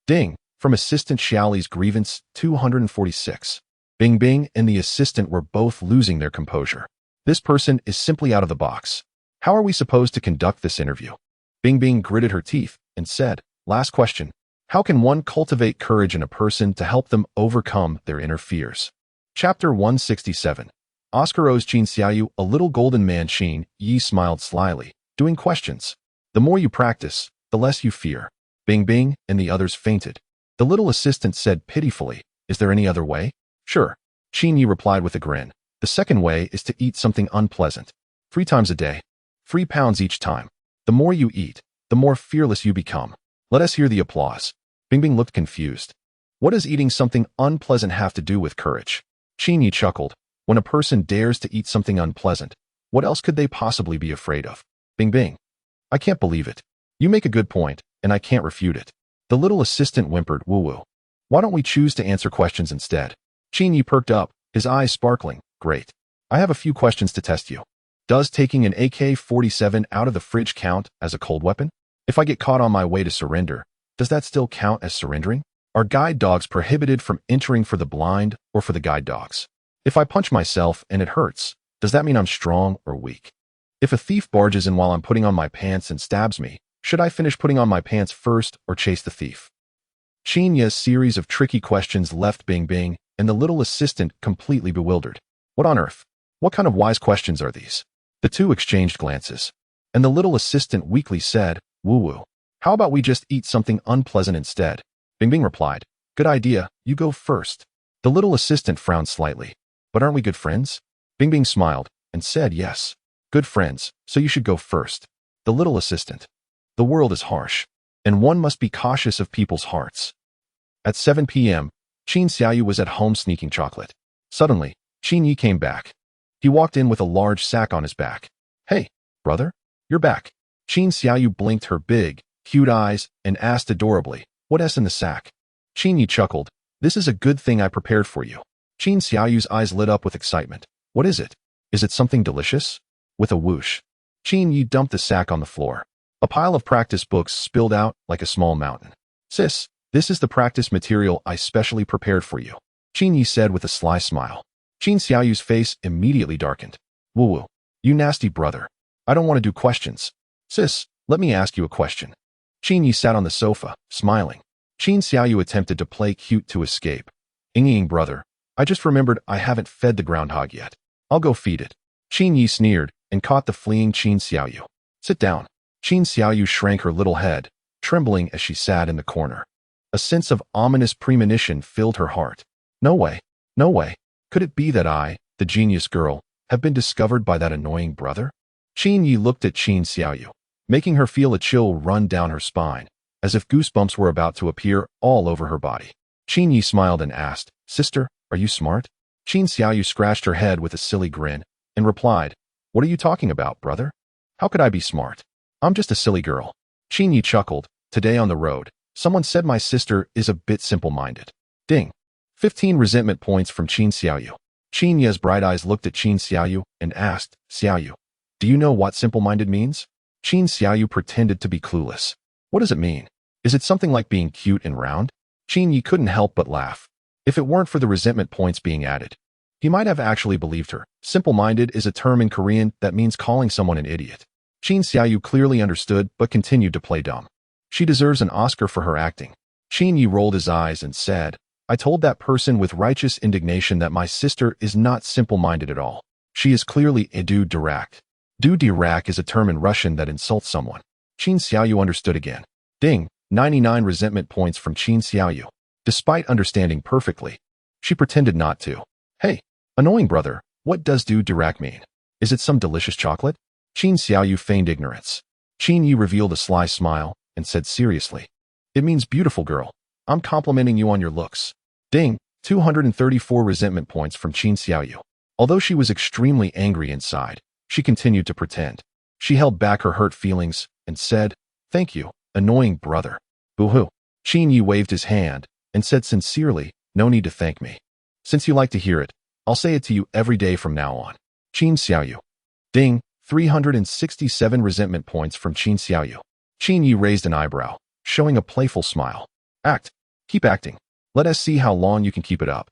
Ding. From Assistant Xiaoli's grievance, 246. Bing Bing and the assistant were both losing their composure. This person is simply out of the box. How are we supposed to conduct this interview? Bing Bing gritted her teeth and said, last question. How can one cultivate courage in a person to help them overcome their inner fears? Chapter 167. Oscar owes Qin Xiaoyu a little golden man. Qin Yi smiled slyly, doing questions. The more you practice, the less you fear. Bing Bing and the others fainted. The little assistant said pitifully, is there any other way? Sure. Qin Yi replied with a grin. The second way is to eat something unpleasant. 3 times a day. 3 pounds each time. The more you eat, the more fearless you become. Let us hear the applause. Bing Bing looked confused. What does eating something unpleasant have to do with courage? Qin Yi chuckled. When a person dares to eat something unpleasant, what else could they possibly be afraid of? Bing Bing. I can't believe it. You make a good point, and I can't refute it. The little assistant whimpered, woo-woo. Why don't we choose to answer questions instead? Qin Yi perked up, his eyes sparkling. Great. I have a few questions to test you. Does taking an AK-47 out of the fridge count as a cold weapon? If I get caught on my way to surrender, does that still count as surrendering? Are guide dogs prohibited from entering for the blind or for the guide dogs? If I punch myself and it hurts, does that mean I'm strong or weak? If a thief barges in while I'm putting on my pants and stabs me, should I finish putting on my pants first or chase the thief? Qin Yi's series of tricky questions left Bing Bing and the little assistant completely bewildered. What on earth? What kind of wise questions are these? The two exchanged glances, and the little assistant weakly said, woo-woo. How about we just eat something unpleasant instead? Bing Bing replied, good idea, you go first. The little assistant frowned slightly. But aren't we good friends? Bing Bing smiled and said, yes, good friends, so you should go first. The little assistant. The world is harsh, and one must be cautious of people's hearts. At 7 p.m., Qin Xiaoyu was at home sneaking chocolate. Suddenly, Qin Yi came back. He walked in with a large sack on his back. Hey, brother, you're back. Qin Xiaoyu blinked her big, cute eyes and asked adorably, what's in the sack? Qin Yi chuckled. This is a good thing I prepared for you. Qin Xiaoyu's eyes lit up with excitement. What is it? Is it something delicious? With a whoosh, Qin Yi dumped the sack on the floor. A pile of practice books spilled out like a small mountain. Sis, this is the practice material I specially prepared for you, Qin Yi said with a sly smile. Qin Xiaoyu's face immediately darkened. Woo-woo, you nasty brother. I don't want to do questions. Sis, let me ask you a question. Qin Yi sat on the sofa, smiling. Qin Xiaoyu attempted to play cute to escape. Ying brother, I just remembered I haven't fed the groundhog yet. I'll go feed it. Qin Yi sneered and caught the fleeing Qin Xiaoyu. Sit down. Qin Xiaoyu shrank her little head, trembling as she sat in the corner. A sense of ominous premonition filled her heart. No way. No way. Could it be that I, the genius girl, have been discovered by that annoying brother? Qin Yi looked at Qin Xiaoyu, making her feel a chill run down her spine, as if goosebumps were about to appear all over her body. Qin Yi smiled and asked, Sister, are you smart? Qin Xiaoyu scratched her head with a silly grin and replied, What are you talking about, brother? How could I be smart? I'm just a silly girl. Qin Yi chuckled. Today on the road, someone said my sister is a bit simple-minded. Ding. 15 resentment points from Qin Xiaoyu. Qin Yi's bright eyes looked at Qin Xiaoyu and asked, Xiaoyu, do you know what simple-minded means? Qin Xiaoyu pretended to be clueless. What does it mean? Is it something like being cute and round? Qin Yi couldn't help but laugh. If it weren't for the resentment points being added, he might have actually believed her. Simple-minded is a term in Korean that means calling someone an idiot. Qin Xiaoyu clearly understood but continued to play dumb. She deserves an Oscar for her acting. Qin Yi rolled his eyes and said, I told that person with righteous indignation that my sister is not simple-minded at all. She is clearly a du direct. Du direct is a term in Russian that insults someone. Qin Xiaoyu understood again. Ding, 99 resentment points from Qin Xiaoyu. Despite understanding perfectly, she pretended not to. Hey, annoying brother, what does du direct mean? Is it some delicious chocolate? Qin Xiaoyu feigned ignorance. Qin Yi revealed a sly smile and said seriously, It means beautiful girl. I'm complimenting you on your looks. Ding, 234 resentment points from Qin Xiaoyu. Although she was extremely angry inside, she continued to pretend. She held back her hurt feelings and said, Thank you, annoying brother. Boo-hoo. Qin Yi waved his hand and said sincerely, No need to thank me. Since you like to hear it, I'll say it to you every day from now on. Qin Xiaoyu. Ding, 367 resentment points from Qin Xiaoyu. Qin Yi raised an eyebrow, showing a playful smile. Act. Keep acting. Let us see how long you can keep it up.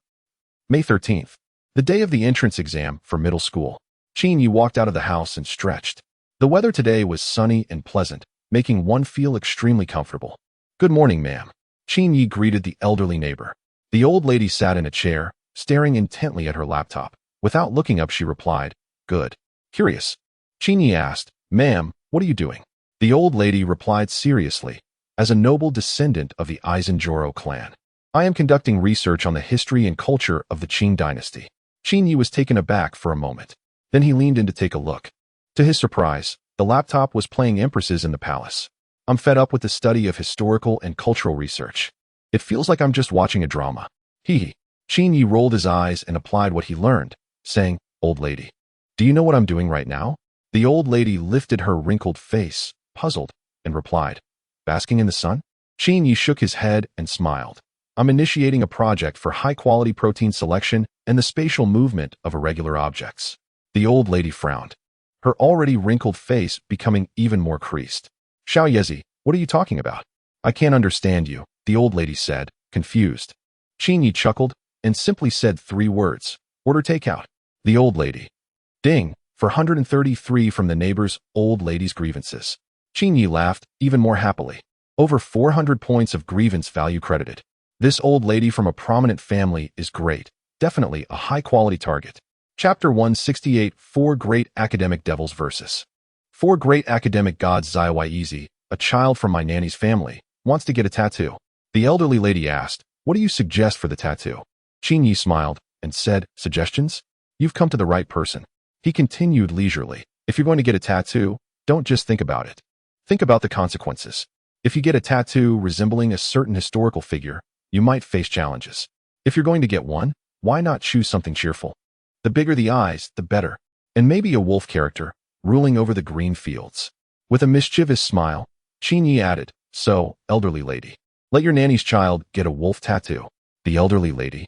May 13th. The day of the entrance exam for middle school. Qin Yi walked out of the house and stretched. The weather today was sunny and pleasant, making one feel extremely comfortable. "Good morning, ma'am." Qin Yi greeted the elderly neighbor. The old lady sat in a chair, staring intently at her laptop. Without looking up, she replied, "Good." Curious, Qin Yi asked, "Ma'am, what are you doing?" The old lady replied seriously, "As a noble descendant of the Aizenjoro clan, I am conducting research on the history and culture of the Qing dynasty." Qin Yi was taken aback for a moment. Then he leaned in to take a look. To his surprise, the laptop was playing Empresses in the Palace. "I'm fed up with the study of historical and cultural research. It feels like I'm just watching a drama." Hee. Qin Yi rolled his eyes and applied what he learned, saying, "Old lady, do you know what I'm doing right now?" The old lady lifted her wrinkled face, puzzled, and replied, "Basking in the sun?" Qin Yi shook his head and smiled. "I'm initiating a project for high-quality protein selection and the spatial movement of irregular objects." The old lady frowned, her already wrinkled face becoming even more creased. "Xiao Yezi, what are you talking about?" "I can't understand you," the old lady said, confused. Qin Yi chuckled and simply said 3 words, "Order takeout." The old lady. Ding, for 133 from the neighbor's old lady's grievances. Qin Yi laughed even more happily. Over 400 points of grievance value credited. This old lady from a prominent family is great, definitely a high-quality target. Chapter 168, 4 Great Academic Devils versus 4 Great Academic Gods. Xiaoyizi, a child from my nanny's family, wants to get a tattoo. The elderly lady asked, "What do you suggest for the tattoo?" Qin Yi smiled and said, "Suggestions? You've come to the right person." He continued leisurely, "If you're going to get a tattoo, don't just think about it. Think about the consequences. If you get a tattoo resembling a certain historical figure, you might face challenges. If you're going to get one, why not choose something cheerful? The bigger the eyes, the better. And maybe a wolf character, ruling over the green fields." With a mischievous smile, Qin Yi added, "So, elderly lady, let your nanny's child get a wolf tattoo." The elderly lady.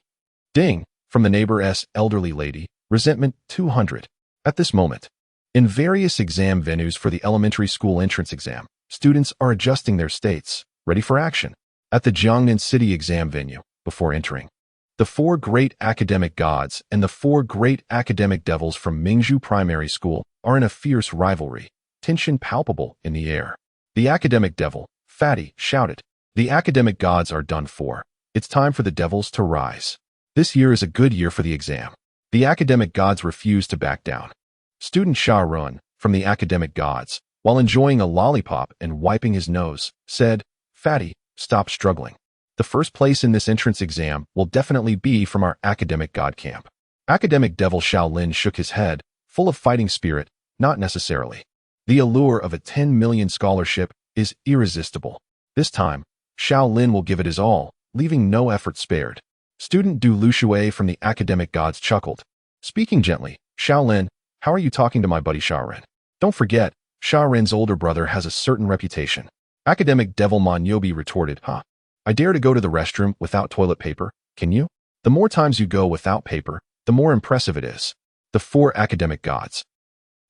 Ding, from the neighbor's elderly lady, resentment 200. At this moment, in various exam venues for the elementary school entrance exam, students are adjusting their states, ready for action. At the Jiangnan City exam venue, before entering, the 4 Great Academic Gods and the 4 Great Academic Devils from Mingzhu Primary School are in a fierce rivalry, tension palpable in the air. The Academic Devil, Fatty, shouted, "The Academic Gods are done for. It's time for the Devils to rise. This year is a good year for the exam." The Academic Gods refused to back down. Student Sha Run, from the Academic Gods, while enjoying a lollipop and wiping his nose, said, "Fatty, stop struggling. The first place in this entrance exam will definitely be from our Academic God camp." Academic Devil Shaolin shook his head, full of fighting spirit, "Not necessarily. The allure of a 10 million scholarship is irresistible. This time, Shaolin will give it his all, leaving no effort spared." Student Du Luxue from the Academic Gods chuckled. Speaking gently, "Shaolin, how are you talking to my buddy Shaoren? Don't forget, Shaoren's older brother has a certain reputation." Academic Devil Monyobi retorted, "Huh? I dare to go to the restroom without toilet paper, can you? The more times you go without paper, the more impressive it is." The 4 Academic Gods.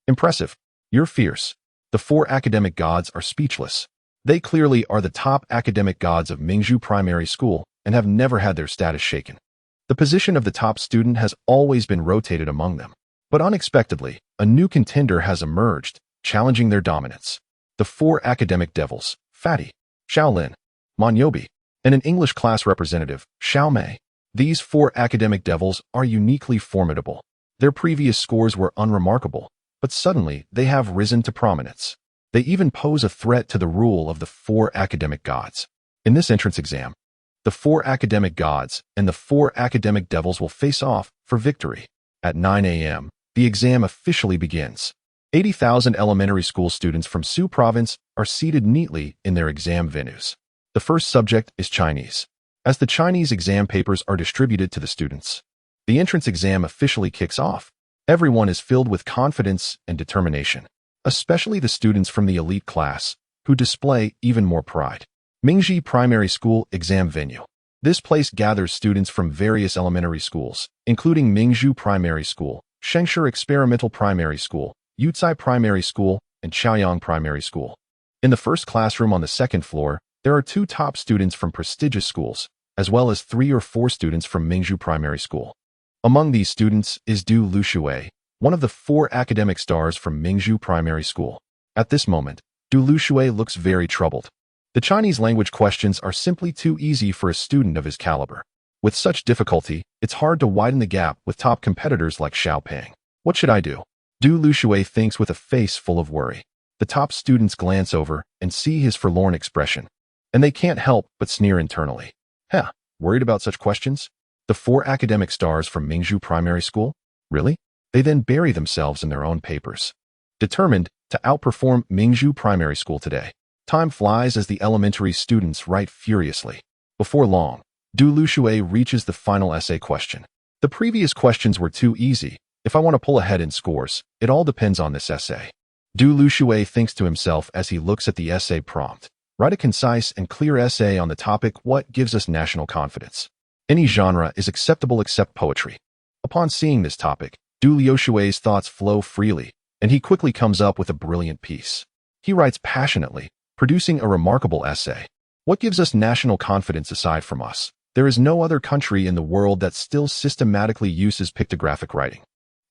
Impressive. You're fierce. The 4 Academic Gods are speechless. They clearly are the top academic gods of Mingzhu Primary School and have never had their status shaken. The position of the top student has always been rotated among them. But unexpectedly, a new contender has emerged, challenging their dominance. The 4 Academic Devils, Fatty, Shaolin, Monyobi, and an English class representative, Xiao Mei. These 4 Academic Devils are uniquely formidable. Their previous scores were unremarkable, but suddenly they have risen to prominence. They even pose a threat to the rule of the 4 Academic Gods. In this entrance exam, the 4 Academic Gods and the 4 Academic Devils will face off for victory. At 9 a.m., the exam officially begins. 80,000 elementary school students from Su Province are seated neatly in their exam venues. The first subject is Chinese. As the Chinese exam papers are distributed to the students, the entrance exam officially kicks off. Everyone is filled with confidence and determination, especially the students from the elite class, who display even more pride. Mingzhi Primary School Exam Venue. This place gathers students from various elementary schools, including Mingzhu Primary School, Shengshe Experimental Primary School, Yucai Primary School, and Chaoyang Primary School. In the first classroom on the second floor, there are 2 top students from prestigious schools, as well as 3 or 4 students from Mingzhu Primary School. Among these students is Du Luxue, one of the 4 academic stars from Mingzhu Primary School. At this moment, Du Lushui looks very troubled. The Chinese language questions are simply too easy for a student of his caliber. With such difficulty, it's hard to widen the gap with top competitors like Xiaopeng. What should I do? Du Lushui thinks with a face full of worry. The top students glance over and see his forlorn expression, and they can't help but sneer internally. Worried about such questions? The 4 academic stars from Mingzhu Primary School? Really? They then bury themselves in their own papers. Determined to outperform Mingzhu Primary School today. Time flies as the elementary students write furiously. Before long, Du Lushui reaches the final essay question. The previous questions were too easy. If I want to pull ahead in scores, it all depends on this essay. Du Lushui thinks to himself as he looks at the essay prompt. Write a concise and clear essay on the topic what gives us national confidence. Any genre is acceptable except poetry. Upon seeing this topic, Du Lushui's thoughts flow freely, and he quickly comes up with a brilliant piece. He writes passionately, producing a remarkable essay. What gives us national confidence aside from us? There is no other country in the world that still systematically uses pictographic writing.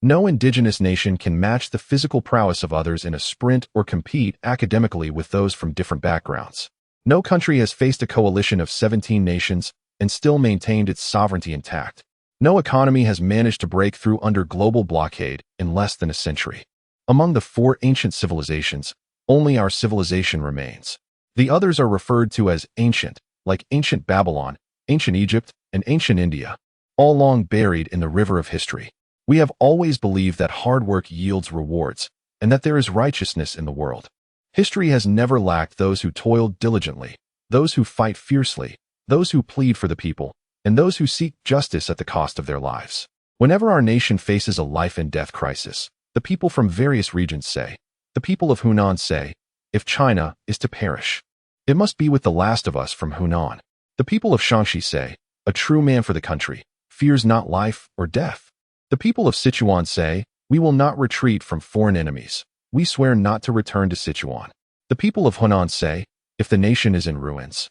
No indigenous nation can match the physical prowess of others in a sprint or compete academically with those from different backgrounds. No country has faced a coalition of 17 nations and still maintained its sovereignty intact. No economy has managed to break through under global blockade in less than a century. Among the 4 ancient civilizations, only our civilization remains. The others are referred to as ancient, like ancient Babylon, ancient Egypt, and ancient India, all long buried in the river of history. We have always believed that hard work yields rewards, and that there is righteousness in the world. History has never lacked those who toil diligently, those who fight fiercely, those who plead for the people, and those who seek justice at the cost of their lives. Whenever our nation faces a life and death crisis, the people from various regions say, the people of Hunan say, if China is to perish, it must be with the last of us from Hunan. The people of Shaanxi say, a true man for the country fears not life or death. The people of Sichuan say, we will not retreat from foreign enemies. We swear not to return to Sichuan. The people of Hunan say, if the nation is in ruins,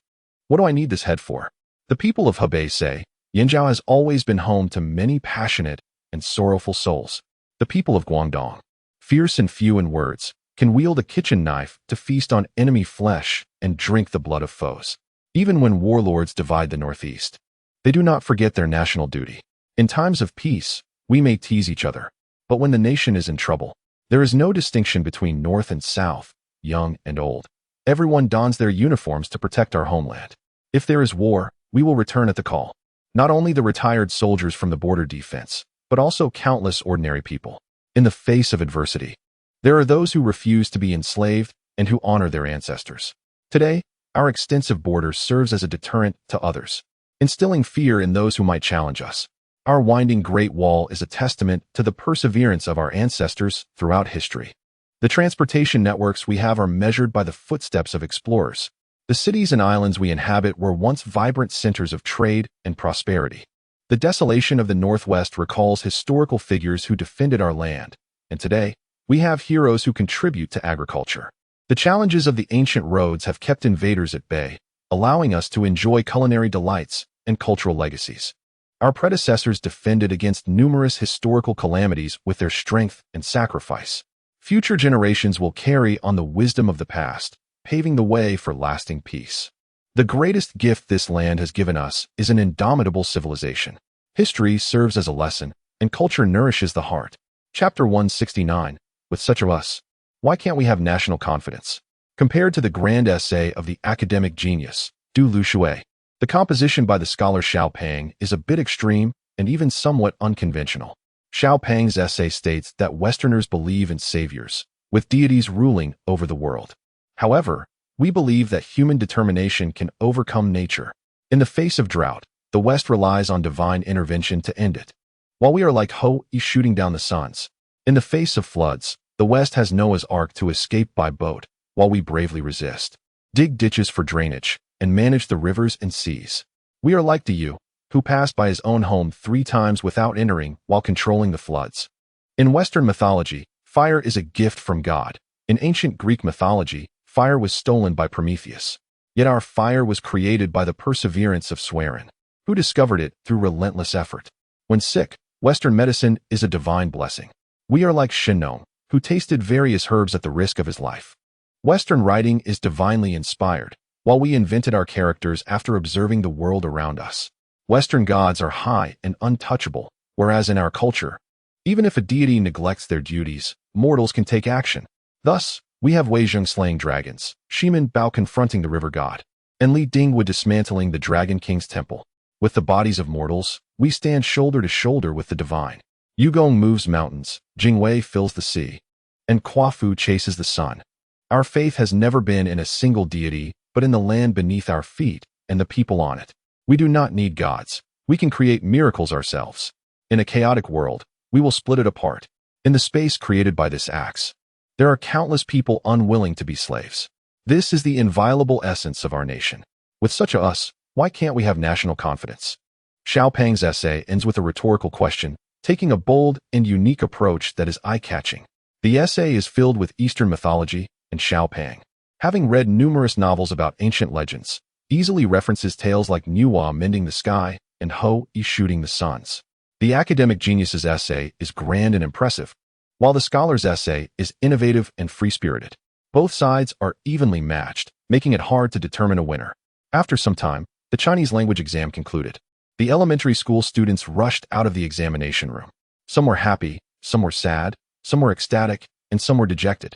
what do I need this head for? The people of Hebei say, Yinzhou has always been home to many passionate and sorrowful souls. The people of Guangdong, fierce and few in words, can wield a kitchen knife to feast on enemy flesh and drink the blood of foes. Even when warlords divide the Northeast, they do not forget their national duty. In times of peace, we may tease each other, but when the nation is in trouble, there is no distinction between North and South, young and old. Everyone dons their uniforms to protect our homeland. If there is war, we will return at the call. Not only the retired soldiers from the border defense, but also countless ordinary people. In the face of adversity, there are those who refuse to be enslaved and who honor their ancestors. Today, our extensive border serves as a deterrent to others, instilling fear in those who might challenge us. Our winding Great Wall is a testament to the perseverance of our ancestors throughout history. The transportation networks we have are measured by the footsteps of explorers. The cities and islands we inhabit were once vibrant centers of trade and prosperity. The desolation of the Northwest recalls historical figures who defended our land, and today, we have heroes who contribute to agriculture. The challenges of the ancient roads have kept invaders at bay, allowing us to enjoy culinary delights and cultural legacies. Our predecessors defended against numerous historical calamities with their strength and sacrifice. Future generations will carry on the wisdom of the past, paving the way for lasting peace. The greatest gift this land has given us is an indomitable civilization. History serves as a lesson, and culture nourishes the heart. Chapter 169, with such of us, why can't we have national confidence? Compared to the grand essay of the academic genius, Du Lushui, the composition by the scholar Xiaopeng is a bit extreme and even somewhat unconventional. Xiaopeng's essay states that Westerners believe in saviors, with deities ruling over the world. However, we believe that human determination can overcome nature. In the face of drought, the West relies on divine intervention to end it. While we are like Ho-E shooting down the suns, in the face of floods, the West has Noah's Ark to escape by boat, while we bravely resist, dig ditches for drainage, and manage the rivers and seas. We are like the you, who passed by his own home 3 times without entering while controlling the floods. In Western mythology, fire is a gift from God. In ancient Greek mythology, fire was stolen by Prometheus. Yet our fire was created by the perseverance of Swerin, who discovered it through relentless effort. When sick, Western medicine is a divine blessing. We are like Shinnong, who tasted various herbs at the risk of his life. Western writing is divinely inspired, while we invented our characters after observing the world around us. Western gods are high and untouchable, whereas in our culture, even if a deity neglects their duties, mortals can take action. Thus, we have Wei Zheng slaying dragons, Shimin Bao confronting the river god, and Li Dingwu dismantling the Dragon King's temple. With the bodies of mortals, we stand shoulder to shoulder with the divine. Yu Gong moves mountains, Jingwei fills the sea, and Kuafu chases the sun. Our faith has never been in a single deity, but in the land beneath our feet and the people on it. We do not need gods. We can create miracles ourselves. In a chaotic world, we will split it apart. In the space created by this axe, there are countless people unwilling to be slaves. This is the inviolable essence of our nation. With such a us, why can't we have national confidence? Xiao Pang's essay ends with a rhetorical question, taking a bold and unique approach that is eye-catching. The essay is filled with Eastern mythology, and Xiao Pang, having read numerous novels about ancient legends, easily references tales like Nuwa mending the sky and Ho-Yi shooting the suns. The academic genius's essay is grand and impressive, while the scholar's essay is innovative and free-spirited. Both sides are evenly matched, making it hard to determine a winner. After some time, the Chinese language exam concluded. The elementary school students rushed out of the examination room. Some were happy, some were sad, some were ecstatic, and some were dejected.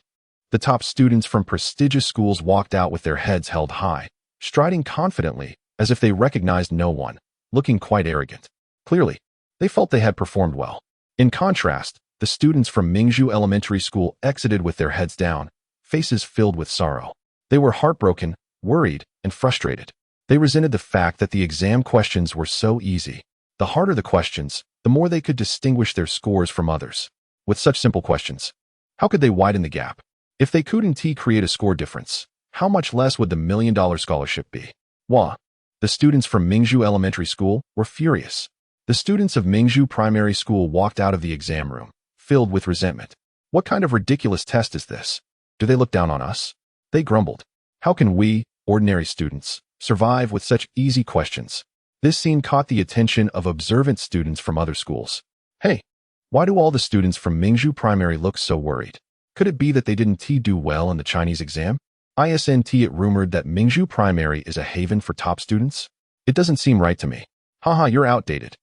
The top students from prestigious schools walked out with their heads held high, striding confidently, as if they recognized no one, looking quite arrogant. Clearly, they felt they had performed well. In contrast, the students from Mingzhu Elementary School exited with their heads down, faces filled with sorrow. They were heartbroken, worried, and frustrated. They resented the fact that the exam questions were so easy. The harder the questions, the more they could distinguish their scores from others. With such simple questions, how could they widen the gap? If they couldn't create a score difference, how much less would the $1 million scholarship be? Wah! The students from Mingzhu Elementary School were furious. The students of Mingzhu Primary School walked out of the exam room, filled with resentment. What kind of ridiculous test is this? Do they look down on us? They grumbled. How can we, ordinary students, survive with such easy questions? This scene caught the attention of observant students from other schools. Hey, why do all the students from Mingzhu Primary look so worried? Could it be that they didn't do well in the Chinese exam? Isn't it rumored that Mingzhu Primary is a haven for top students? It doesn't seem right to me. Haha, you're outdated.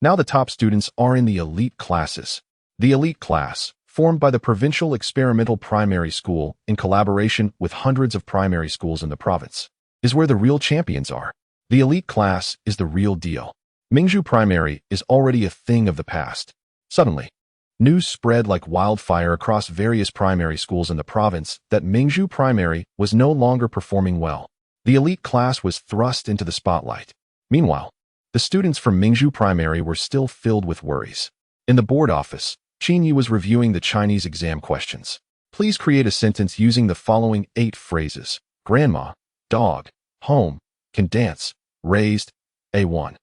Now the top students are in the elite classes. The elite class, formed by the Provincial Experimental Primary School in collaboration with hundreds of primary schools in the province, is where the real champions are. The elite class is the real deal. Mingzhu Primary is already a thing of the past. Suddenly, news spread like wildfire across various primary schools in the province that Mingzhu Primary was no longer performing well. The elite class was thrust into the spotlight. Meanwhile, the students from Mingzhu Primary were still filled with worries. In the board office, Qin Yi was reviewing the Chinese exam questions. Please create a sentence using the following 8 phrases. Grandma, dog, home, can dance, raised, A1.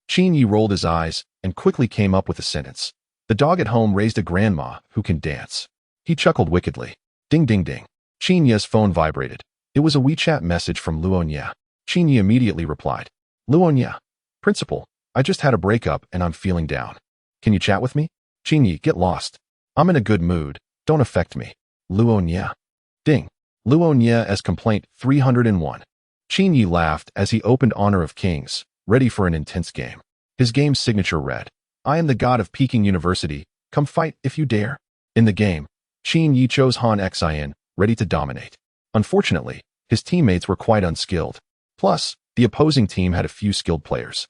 Qin Yi rolled his eyes and quickly came up with a sentence. The dog at home raised a grandma who can dance. He chuckled wickedly. Ding ding ding. Qin Yi's phone vibrated. It was a WeChat message from Luonya. Qin Yi immediately replied. Luonya, principal, I just had a breakup and I'm feeling down. Can you chat with me? Qin Yi, get lost. I'm in a good mood. Don't affect me. Luonya. Ding. Luonya as complaint 301. Qin Yi laughed as he opened Honor of Kings, ready for an intense game. His game's signature read, I am the god of Peking University, come fight if you dare. In the game, Qin Yi chose Han Xin, ready to dominate. Unfortunately, his teammates were quite unskilled. Plus, the opposing team had a few skilled players,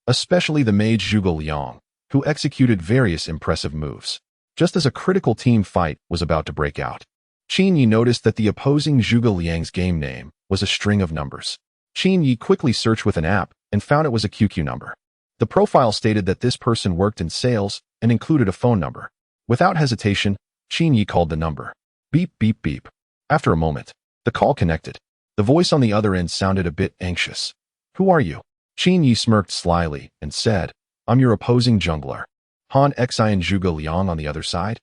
especially the mage Zhuge Liang, who executed various impressive moves. Just as a critical team fight was about to break out, Qin Yi noticed that the opposing Zhuge Liang's game name was a string of numbers. Qin Yi quickly searched with an app and found it was a QQ number. The profile stated that this person worked in sales and included a phone number. Without hesitation, Qin Yi called the number. Beep, beep, beep. After a moment, the call connected. The voice on the other end sounded a bit anxious. Who are you? Qin Yi smirked slyly and said, I'm your opposing jungler. Han Xin Zhuge Liang on the other side?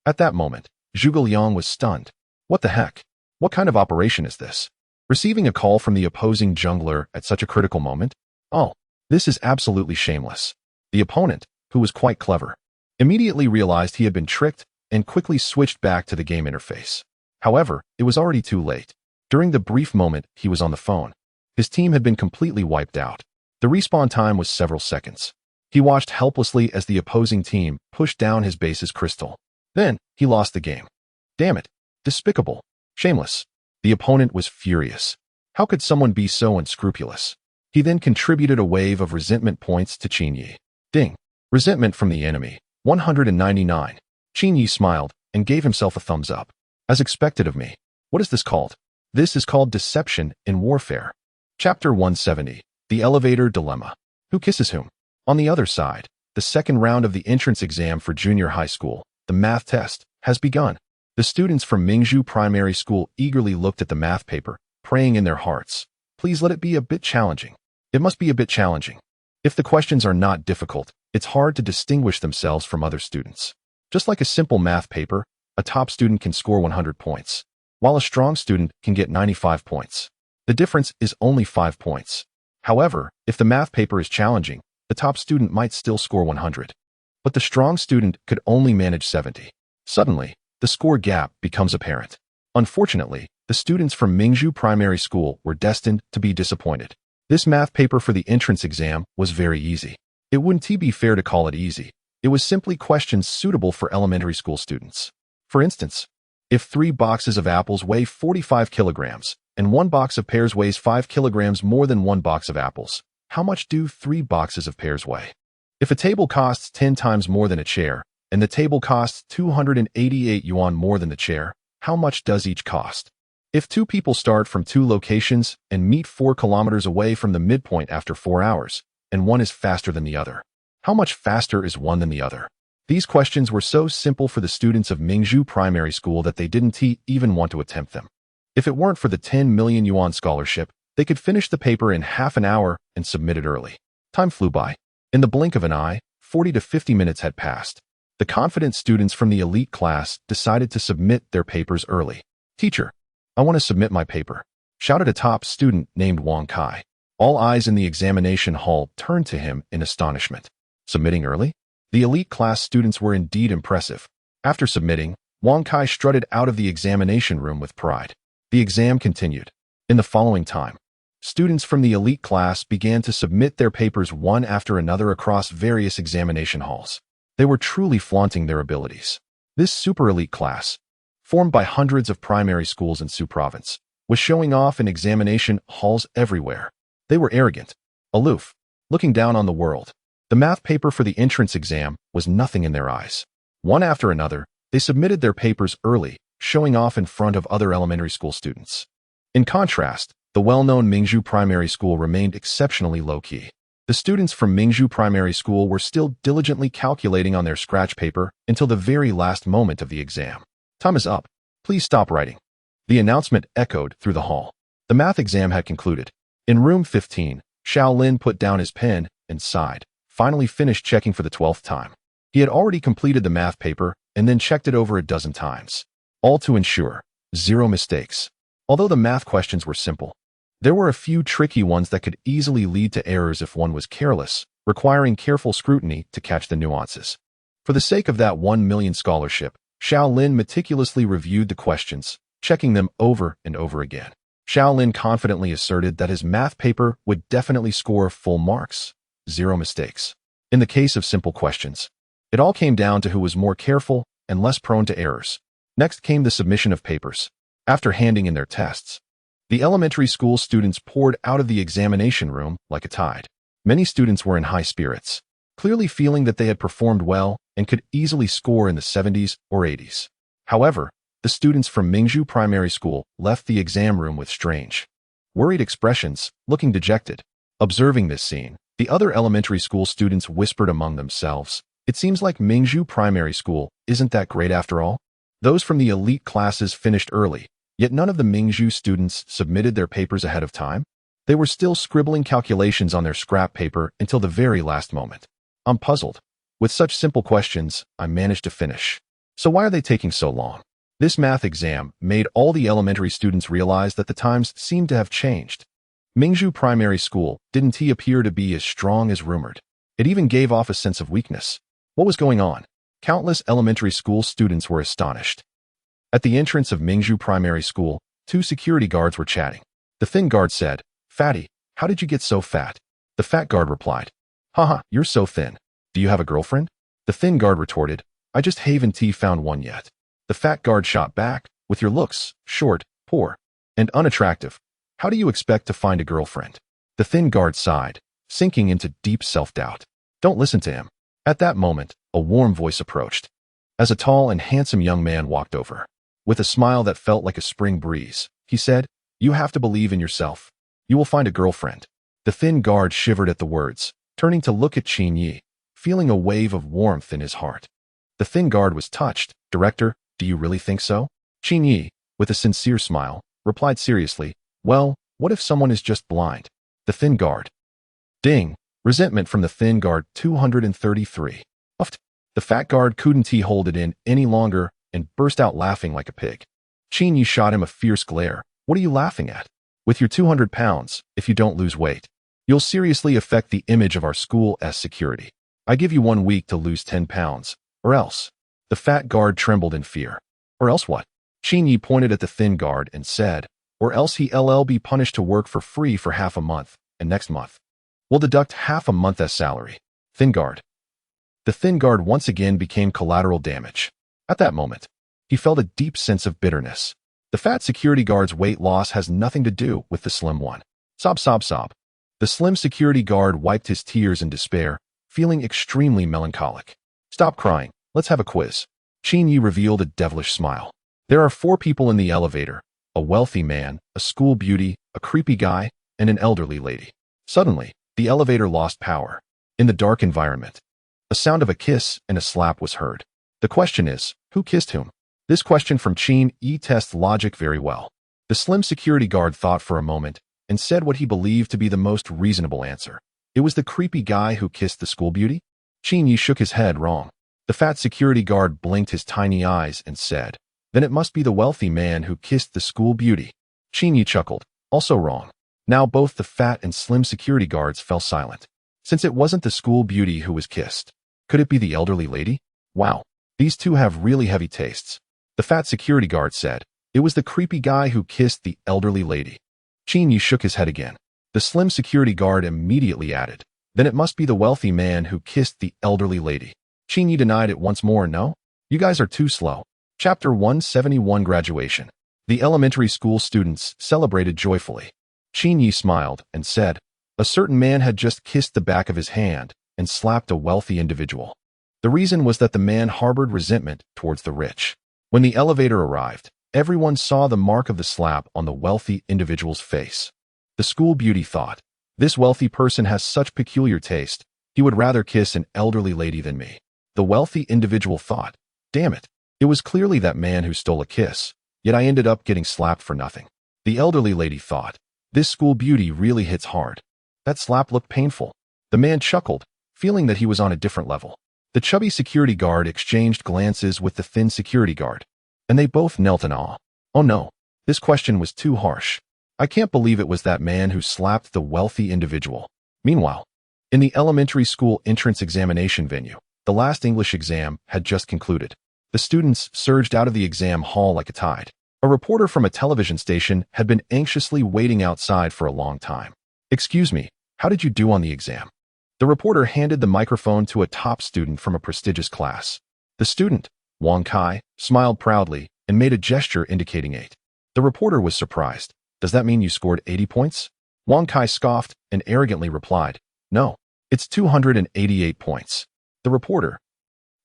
At that moment, Zhuge Liang was stunned. What the heck? What kind of operation is this? Receiving a call from the opposing jungler at such a critical moment? Oh, this is absolutely shameless. The opponent, who was quite clever, immediately realized he had been tricked and quickly switched back to the game interface. However, it was already too late. During the brief moment he was on the phone, his team had been completely wiped out. The respawn time was several seconds. He watched helplessly as the opposing team pushed down his base's crystal. Then, he lost the game. Damn it. Despicable. Shameless. The opponent was furious. How could someone be so unscrupulous? He then contributed a wave of resentment points to Qinyi. Ding. Resentment from the enemy. 199. Qinyi smiled and gave himself a thumbs up. As expected of me. What is this called? This is called deception in warfare. Chapter 170. The Elevator Dilemma. Who kisses whom? On the other side, the second round of the entrance exam for junior high school, the math test, has begun. The students from Mingzhu Primary School eagerly looked at the math paper, praying in their hearts. Please let it be a bit challenging. It must be a bit challenging. If the questions are not difficult, it's hard to distinguish themselves from other students. Just like a simple math paper, a top student can score 100 points, while a strong student can get 95 points. The difference is only 5 points. However, if the math paper is challenging, the top student might still score 100. But the strong student could only manage 70. Suddenly, the score gap becomes apparent. Unfortunately, the students from Mingzhu Primary School were destined to be disappointed. This math paper for the entrance exam was very easy. It wouldn't be fair to call it easy. It was simply questions suitable for elementary school students. For instance, if 3 boxes of apples weigh 45 kilograms, and 1 box of pears weighs 5 kilograms more than 1 box of apples, how much do 3 boxes of pears weigh? If a table costs 10 times more than a chair, and the table costs 288 yuan more than the chair, how much does each cost? If 2 people start from 2 locations and meet 4 kilometers away from the midpoint after 4 hours, and one is faster than the other, how much faster is one than the other? These questions were so simple for the students of Mingzhu Primary School that they didn't even want to attempt them. If it weren't for the 10 million yuan scholarship, they could finish the paper in half an hour and submit it early. Time flew by. In the blink of an eye, 40 to 50 minutes had passed. The confident students from the elite class decided to submit their papers early. Teacher, I want to submit my paper, shouted a top student named Wang Kai. All eyes in the examination hall turned to him in astonishment. Submitting early? The elite class students were indeed impressive. After submitting, Wang Kai strutted out of the examination room with pride. The exam continued. In the following time, students from the elite class began to submit their papers one after another across various examination halls. They were truly flaunting their abilities. This super elite class, formed by hundreds of primary schools in Su province, was showing off in examination halls everywhere. They were arrogant, aloof, looking down on the world. The math paper for the entrance exam was nothing in their eyes. One after another, they submitted their papers early, showing off in front of other elementary school students. In contrast, the well-known Mingzhu Primary School remained exceptionally low-key. The students from Mingzhu Primary School were still diligently calculating on their scratch paper until the very last moment of the exam. Time is up. Please stop writing. The announcement echoed through the hall. The math exam had concluded. In room 15, Xiao Lin put down his pen and sighed, finally finished checking for the 12th time. He had already completed the math paper and then checked it over a dozen times. All to ensure 0 mistakes. Although the math questions were simple, there were a few tricky ones that could easily lead to errors if one was careless, requiring careful scrutiny to catch the nuances. For the sake of that 1 million scholarship, Xiao Lin meticulously reviewed the questions, checking them over and over again. Xiao Lin confidently asserted that his math paper would definitely score full marks, 0 mistakes. In the case of simple questions, it all came down to who was more careful and less prone to errors. Next came the submission of papers. After handing in their tests, the elementary school students poured out of the examination room like a tide. Many students were in high spirits, clearly feeling that they had performed well and could easily score in the 70s or 80s. However, the students from Mingzhu Primary School left the exam room with strange, worried expressions, looking dejected. Observing this scene, the other elementary school students whispered among themselves, "It seems like Mingzhu Primary School isn't that great after all." Those from the elite classes finished early, yet none of the Mingzhu students submitted their papers ahead of time. They were still scribbling calculations on their scrap paper until the very last moment. I'm puzzled. With such simple questions, I managed to finish. So why are they taking so long? This math exam made all the elementary students realize that the times seemed to have changed. Mingzhu Primary School didn't appear to be as strong as rumored. It even gave off a sense of weakness. What was going on? Countless elementary school students were astonished. At the entrance of Mingzhu Primary School, two security guards were chatting. The thin guard said, "Fatty, how did you get so fat?" The fat guard replied, "Haha, you're so thin. Do you have a girlfriend?" The thin guard retorted, "I just haven't found one yet." The fat guard shot back, "With your looks, short, poor, and unattractive, how do you expect to find a girlfriend?" The thin guard sighed, sinking into deep self-doubt. "Don't listen to him." At that moment, a warm voice approached. As a tall and handsome young man walked over, with a smile that felt like a spring breeze, he said, "You have to believe in yourself. You will find a girlfriend." The thin guard shivered at the words, turning to look at Qin Yi, feeling a wave of warmth in his heart. The thin guard was touched. "Director, do you really think so?" Qin Yi, with a sincere smile, replied seriously, "Well, what if someone is just blind?" The thin guard. Ding! Resentment from the thin guard 233. Uffed. The fat guard couldn't hold it in any longer and burst out laughing like a pig. Qin Yi shot him a fierce glare. "What are you laughing at? With your 200 pounds, if you don't lose weight, you'll seriously affect the image of our school as security. I give you 1 week to lose 10 pounds, or else." The fat guard trembled in fear. "Or else what?" Qin Yi pointed at the thin guard and said, "Or else he'll be punished to work for free for half a month, and next month we'll deduct half a month as salary." Thin guard. The thin guard once again became collateral damage. At that moment, he felt a deep sense of bitterness. The fat security guard's weight loss has nothing to do with the slim one. Sob, sob, sob. The slim security guard wiped his tears in despair, feeling extremely melancholic. "Stop crying. Let's have a quiz." Qin Yi revealed a devilish smile. "There are 4 people in the elevator: a wealthy man, a school beauty, a creepy guy, and an elderly lady." Suddenly, the elevator lost power. In the dark environment, a sound of a kiss and a slap was heard. The question is, who kissed whom? This question from Qin Yi tests logic very well. The slim security guard thought for a moment and said what he believed to be the most reasonable answer. It was the creepy guy who kissed the school beauty? Qin Yi shook his head wrong. The fat security guard blinked his tiny eyes and said, "Then it must be the wealthy man who kissed the school beauty." Qin Yi chuckled. Also wrong. Now both the fat and slim security guards fell silent. Since it wasn't the school beauty who was kissed, could it be the elderly lady? Wow, these two have really heavy tastes. The fat security guard said, "It was the creepy guy who kissed the elderly lady." Qin Yi shook his head again. The slim security guard immediately added, "Then it must be the wealthy man who kissed the elderly lady." Qin Yi denied it once more. "No, you guys are too slow." Chapter 171 Graduation. The elementary school students celebrated joyfully. Qin Yi smiled and said, "A certain man had just kissed the back of his hand and slapped a wealthy individual. The reason was that the man harbored resentment towards the rich." When the elevator arrived, everyone saw the mark of the slap on the wealthy individual's face. The school beauty thought, "This wealthy person has such peculiar taste, he would rather kiss an elderly lady than me." The wealthy individual thought, "Damn it, it was clearly that man who stole a kiss, yet I ended up getting slapped for nothing." The elderly lady thought, "This school beauty really hits hard. That slap looked painful." The man chuckled, feeling that he was on a different level. The chubby security guard exchanged glances with the thin security guard, and they both knelt in awe. "Oh no, this question was too harsh. I can't believe it was that man who slapped the wealthy individual." Meanwhile, in the elementary school entrance examination venue, the last English exam had just concluded. The students surged out of the exam hall like a tide. A reporter from a television station had been anxiously waiting outside for a long time. "Excuse me, how did you do on the exam?" The reporter handed the microphone to a top student from a prestigious class. The student, Wang Kai, smiled proudly and made a gesture indicating 8. The reporter was surprised. "Does that mean you scored 80 points? Wang Kai scoffed and arrogantly replied, "No, it's 288 points." The reporter,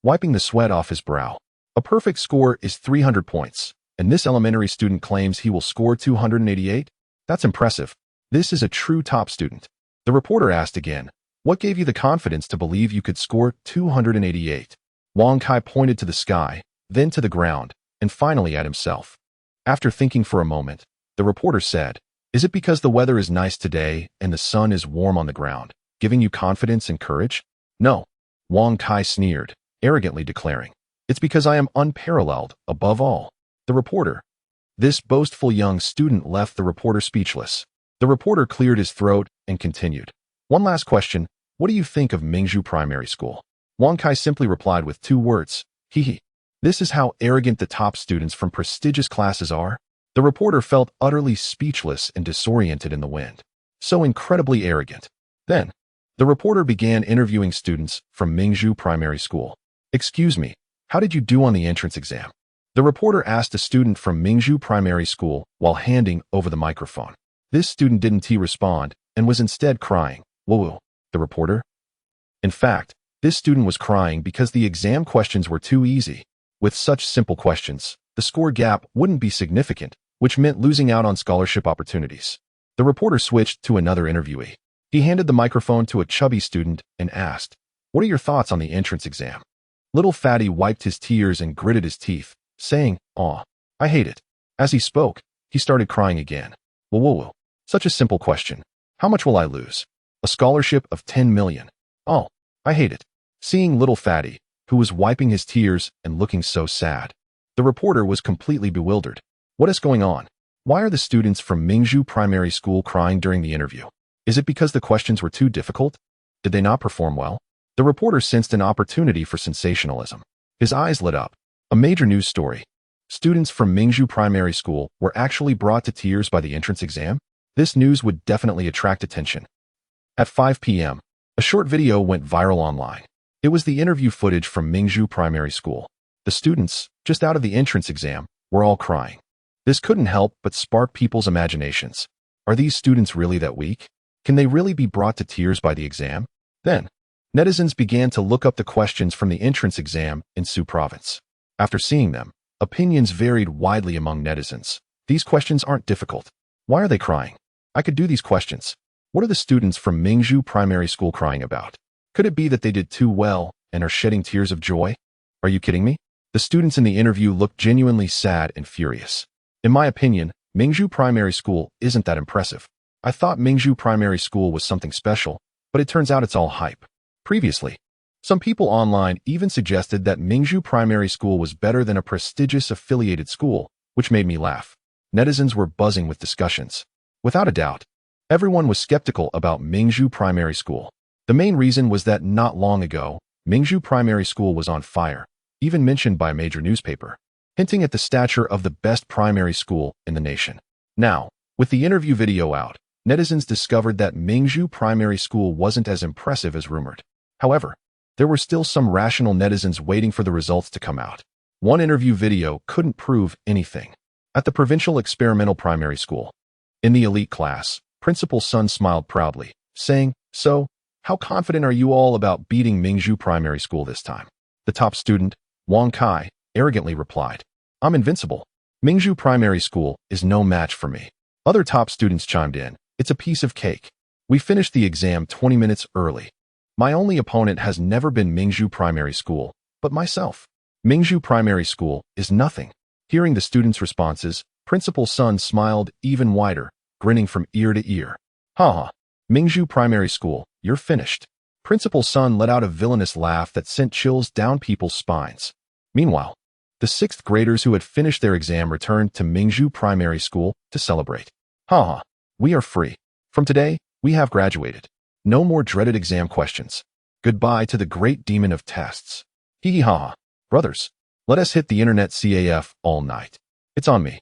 wiping the sweat off his brow, "A perfect score is 300 points, and this elementary student claims he will score 288? That's impressive. This is a true top student." The reporter asked again, "What gave you the confidence to believe you could score 288? Wang Kai pointed to the sky, then to the ground, and finally at himself. After thinking for a moment, the reporter said, "Is it because the weather is nice today and the sun is warm on the ground, giving you confidence and courage?" "No," Wang Kai sneered, arrogantly declaring, "It's because I am unparalleled, above all." The reporter. This boastful young student left the reporter speechless. The reporter cleared his throat and continued, "One last question. What do you think of Mingzhu Primary School?" Wang Kai simply replied with 2 words, hee hee. This is how arrogant the top students from prestigious classes are? The reporter felt utterly speechless and disoriented in the wind. So incredibly arrogant. Then, the reporter began interviewing students from Mingzhu Primary School. Excuse me, how did you do on the entrance exam? The reporter asked a student from Mingzhu Primary School while handing over the microphone. This student didn't respond and was instead crying. Whoa, the reporter? In fact, this student was crying because the exam questions were too easy. With such simple questions, the score gap wouldn't be significant, which meant losing out on scholarship opportunities. The reporter switched to another interviewee. He handed the microphone to a chubby student and asked, "What are your thoughts on the entrance exam?" Little Fatty wiped his tears and gritted his teeth, saying, "Aw, I hate it." As he spoke, he started crying again. Whoa, such a simple question. How much will I lose? A scholarship of 10 million. Oh, I hate it. Seeing little Fatty, who was wiping his tears and looking so sad, the reporter was completely bewildered. What is going on? Why are the students from Mingzhu Primary School crying during the interview? Is it because the questions were too difficult? Did they not perform well? The reporter sensed an opportunity for sensationalism. His eyes lit up. A major news story. Students from Mingzhu Primary School were actually brought to tears by the entrance exam? This news would definitely attract attention. At 5 p.m., a short video went viral online. It was the interview footage from Mingzhu Primary School. The students, just out of the entrance exam, were all crying. This couldn't help but spark people's imaginations. Are these students really that weak? Can they really be brought to tears by the exam? Then, netizens began to look up the questions from the entrance exam in Su Province. After seeing them, opinions varied widely among netizens. These questions aren't difficult. Why are they crying? I could do these questions. What are the students from Mingzhu Primary School crying about? Could it be that they did too well and are shedding tears of joy? Are you kidding me? The students in the interview looked genuinely sad and furious. In my opinion, Mingzhu Primary School isn't that impressive. I thought Mingzhu Primary School was something special, but it turns out it's all hype. Previously, some people online even suggested that Mingzhu Primary School was better than a prestigious affiliated school, which made me laugh. Netizens were buzzing with discussions. Without a doubt, everyone was skeptical about Mingzhu Primary School. The main reason was that not long ago, Mingzhu Primary School was on fire, even mentioned by a major newspaper, hinting at the stature of the best primary school in the nation. Now, with the interview video out, netizens discovered that Mingzhu Primary School wasn't as impressive as rumored. However, there were still some rational netizens waiting for the results to come out. One interview video couldn't prove anything. At the Provincial Experimental Primary School, in the elite class, Principal Sun smiled proudly, saying, "So, how confident are you all about beating Mingzhu Primary School this time?" The top student, Wang Kai, arrogantly replied, "I'm invincible. Mingzhu Primary School is no match for me." Other top students chimed in, "It's a piece of cake. We finished the exam 20 minutes early. My only opponent has never been Mingzhu Primary School, but myself. Mingzhu Primary School is nothing." Hearing the students' responses, Principal Sun smiled even wider, grinning from ear to ear. "Ha ha, Mingzhu Primary School, you're finished." Principal Sun let out a villainous laugh that sent chills down people's spines. Meanwhile, the 6th graders who had finished their exam returned to Mingzhu Primary School to celebrate. "Ha ha, we are free. From today, we have graduated. No more dreaded exam questions. Goodbye to the great demon of tests. Hee hee ha ha. Brothers, let us hit the internet CAF all night. It's on me."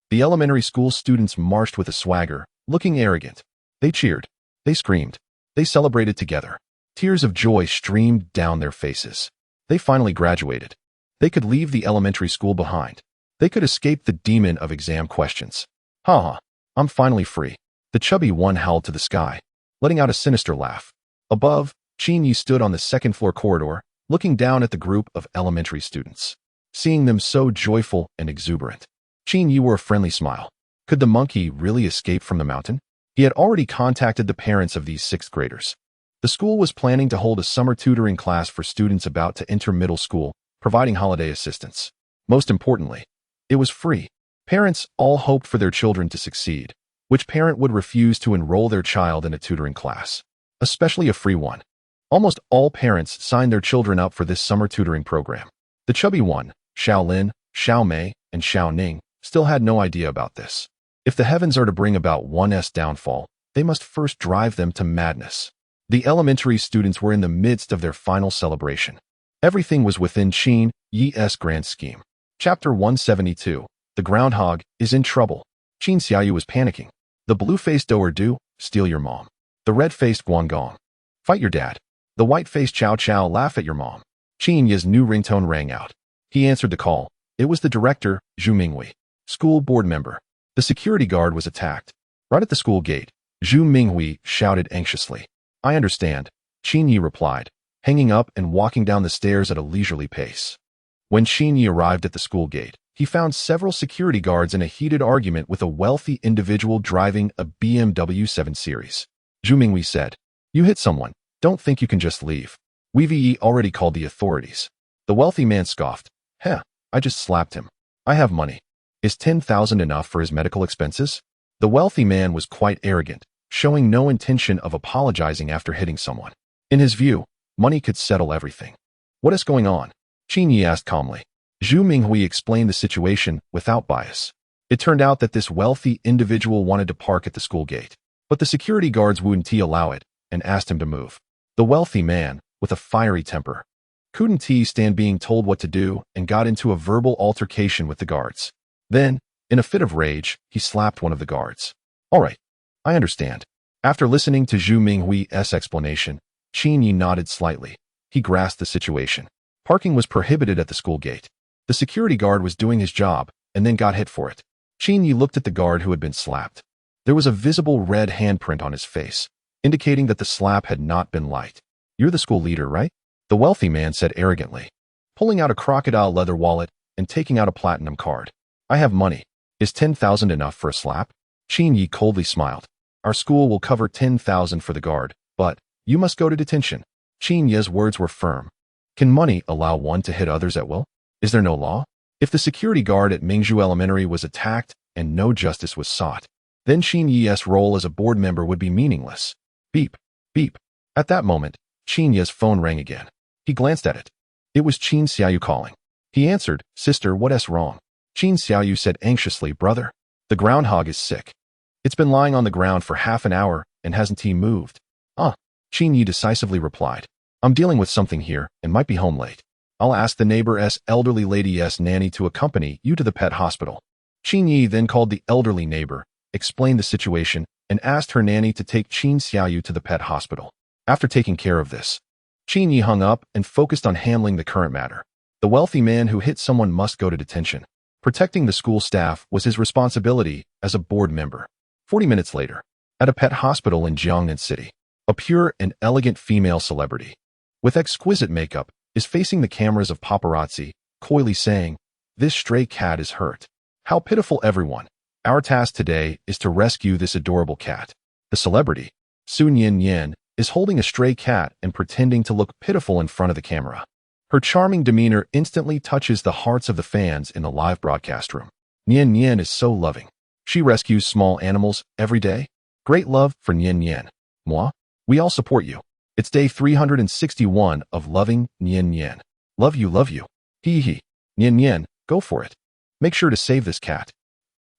The elementary school students marched with a swagger, looking arrogant. They cheered. They screamed. They celebrated together. Tears of joy streamed down their faces. They finally graduated. They could leave the elementary school behind. They could escape the demon of exam questions. "Ha ha, I'm finally free." The chubby one howled to the sky, letting out a sinister laugh. Above, Qin Yi stood on the second-floor corridor, looking down at the group of elementary students. Seeing them so joyful and exuberant, Qin Yi wore a friendly smile. Could the monkey really escape from the mountain? He had already contacted the parents of these 6th graders. The school was planning to hold a summer tutoring class for students about to enter middle school, providing holiday assistance. Most importantly, it was free. Parents all hoped for their children to succeed. Which parent would refuse to enroll their child in a tutoring class, especially a free one? Almost all parents signed their children up for this summer tutoring program. The chubby one, Xiao Lin, Xiao Mei, and Xiao Ning, still had no idea about this. If the heavens are to bring about one's downfall, they must first drive them to madness. The elementary students were in the midst of their final celebration. Everything was within Qin Yi's grand scheme. Chapter 172. The groundhog is in trouble. Qin Xiaoyu was panicking. The blue-faced Doerdu, steal your mom. The red-faced Guangong, fight your dad. The white-faced Chow Chow, laugh at your mom. Qin Yi's new ringtone rang out. He answered the call. It was the director, Zhu Minghui, school board member. The security guard was attacked. Right at the school gate, Zhu Minghui shouted anxiously. I understand, Qin Yi replied, hanging up and walking down the stairs at a leisurely pace. When Qin Yi arrived at the school gate, he found several security guards in a heated argument with a wealthy individual driving a BMW 7 Series. Zhu Minghui said, You hit someone. Don't think you can just leave. We've already called the authorities. The wealthy man scoffed. Heh, I just slapped him. I have money. Is 10,000 enough for his medical expenses? The wealthy man was quite arrogant, showing no intention of apologizing after hitting someone. In his view, money could settle everything. What is going on? Qin Yi asked calmly. Zhu Minghui explained the situation without bias. It turned out that this wealthy individual wanted to park at the school gate, but the security guards wouldn't allow it and asked him to move. The wealthy man, with a fiery temper, couldn't stand being told what to do and got into a verbal altercation with the guards. Then, in a fit of rage, he slapped one of the guards. All right, I understand. After listening to Zhu Minghui's explanation, Qin Yi nodded slightly. He grasped the situation. Parking was prohibited at the school gate. The security guard was doing his job and then got hit for it. Qin Yi looked at the guard who had been slapped. There was a visible red handprint on his face, indicating that the slap had not been light. You're the school leader, right? The wealthy man said arrogantly, pulling out a crocodile leather wallet and taking out a platinum card. I have money. Is 10,000 enough for a slap? Qin Yi coldly smiled. Our school will cover 10,000 for the guard, but you must go to detention. Qin Yi's words were firm. Can money allow one to hit others at will? Is there no law? If the security guard at Mingzhu Elementary was attacked and no justice was sought, then Qin Yi's role as a board member would be meaningless. Beep, beep. At that moment, Qin Yi's phone rang again. He glanced at it. It was Qin Xiaoyu calling. He answered, Sister, what's wrong? Qin Xiaoyu said anxiously, Brother, the groundhog is sick. It's been lying on the ground for half an hour and hasn't moved. Qin Yi decisively replied. I'm dealing with something here and might be home late. I'll ask the neighbor's elderly lady's nanny to accompany you to the pet hospital. Qin Yi then called the elderly neighbor, explained the situation, and asked her nanny to take Qin Xiaoyu to the pet hospital. After taking care of this, Qin Yi hung up and focused on handling the current matter. The wealthy man who hit someone must go to detention. Protecting the school staff was his responsibility as a board member. 40 minutes later, at a pet hospital in Jiangnan City, a pure and elegant female celebrity, with exquisite makeup, is facing the cameras of paparazzi, coyly saying, This stray cat is hurt. How pitiful, everyone. Our task today is to rescue this adorable cat. The celebrity, Sun Yin, is holding a stray cat and pretending to look pitiful in front of the camera. Her charming demeanor instantly touches the hearts of the fans in the live broadcast room. Yin is so loving. She rescues small animals every day. Great love for Yin. Moi, we all support you. It's day 361 of loving Yin. Love you. Hee hee. Yin, go for it. Make sure to save this cat.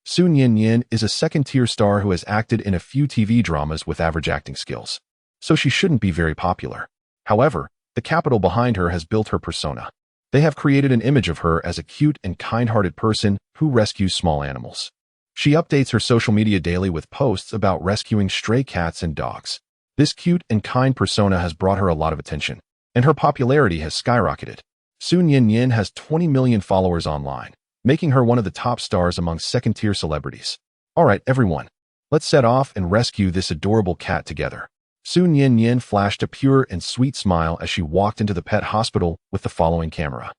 Sun Yin is a second-tier star who has acted in a few TV dramas with average acting skills, so she shouldn't be very popular. However, the capital behind her has built her persona. They have created an image of her as a cute and kind-hearted person who rescues small animals. She updates her social media daily with posts about rescuing stray cats and dogs. This cute and kind persona has brought her a lot of attention, and her popularity has skyrocketed. Sun Yin has 20 million followers online, making her one of the top stars among second-tier celebrities. All right, everyone, let's set off and rescue this adorable cat together. Sun Yin flashed a pure and sweet smile as she walked into the pet hospital with the following camera.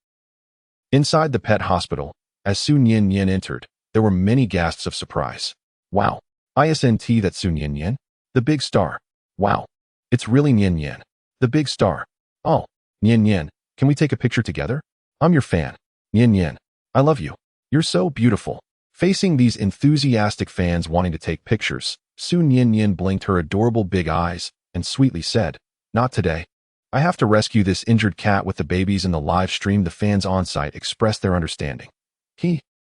Inside the pet hospital, as Sun Yin entered, there were many gasps of surprise. Wow, isn't that Sun Yin? The big star. Wow, it's really Yin, the big star. Oh, Yin, can we take a picture together? I'm your fan. Yin, I love you. You're so beautiful. Facing these enthusiastic fans wanting to take pictures, Sun Yin blinked her adorable big eyes and sweetly said, Not today. I have to rescue this injured cat with the babies. In the live stream, the fans on site expressed their understanding.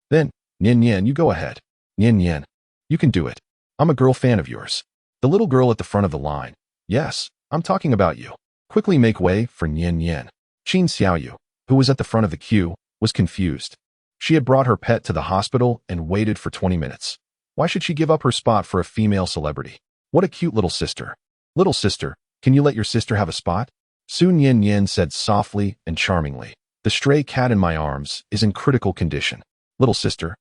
Then, Yin, you go ahead. Yin, you can do it. I'm a girl fan of yours. The little girl at the front of the line. Yes, I'm talking about you. Quickly make way for Nian Nian. Qin Xiaoyu, who was at the front of the queue, was confused. She had brought her pet to the hospital and waited for 20 minutes. Why should she give up her spot for a female celebrity? What a cute little sister. Little sister, can you let your sister have a spot? Su Nian Nian said softly and charmingly. The stray cat in my arms is in critical condition. Little sister,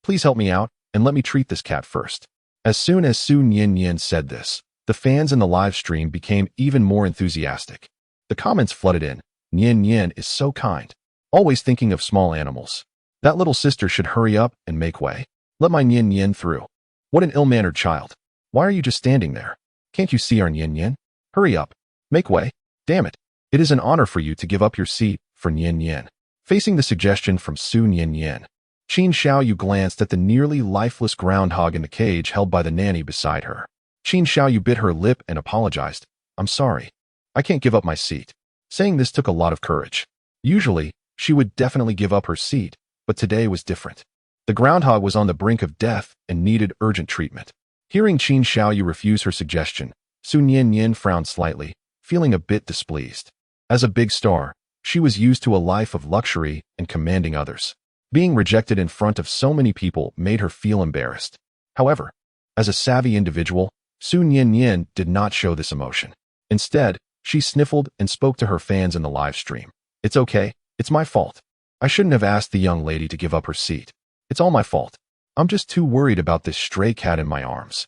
please help me out and let me treat this cat first. As soon as Su Nian Nian said this, the fans in the live stream became even more enthusiastic. The comments flooded in. Nian Nian is so kind. Always thinking of small animals. That little sister should hurry up and make way. Let my Nian Nian through. What an ill-mannered child. Why are you just standing there? Can't you see our Nian Nian? Hurry up. Make way. Damn it. It is an honor for you to give up your seat for Nian Nian. Facing the suggestion from Su Nian Nian, Qin Xiaoyu glanced at the nearly lifeless groundhog in the cage held by the nanny beside her. Qin Xiaoyu bit her lip and apologized. I'm sorry. I can't give up my seat. Saying this took a lot of courage. Usually, she would definitely give up her seat, but today was different. The groundhog was on the brink of death and needed urgent treatment. Hearing Qin Xiaoyu refuse her suggestion, Su Nian Nian frowned slightly, feeling a bit displeased. As a big star, she was used to a life of luxury and commanding others. Being rejected in front of so many people made her feel embarrassed. However, as a savvy individual, Su Nian Nian did not show this emotion. Instead, she sniffled and spoke to her fans in the live stream. It's okay, it's my fault. I shouldn't have asked the young lady to give up her seat. It's all my fault. I'm just too worried about this stray cat in my arms.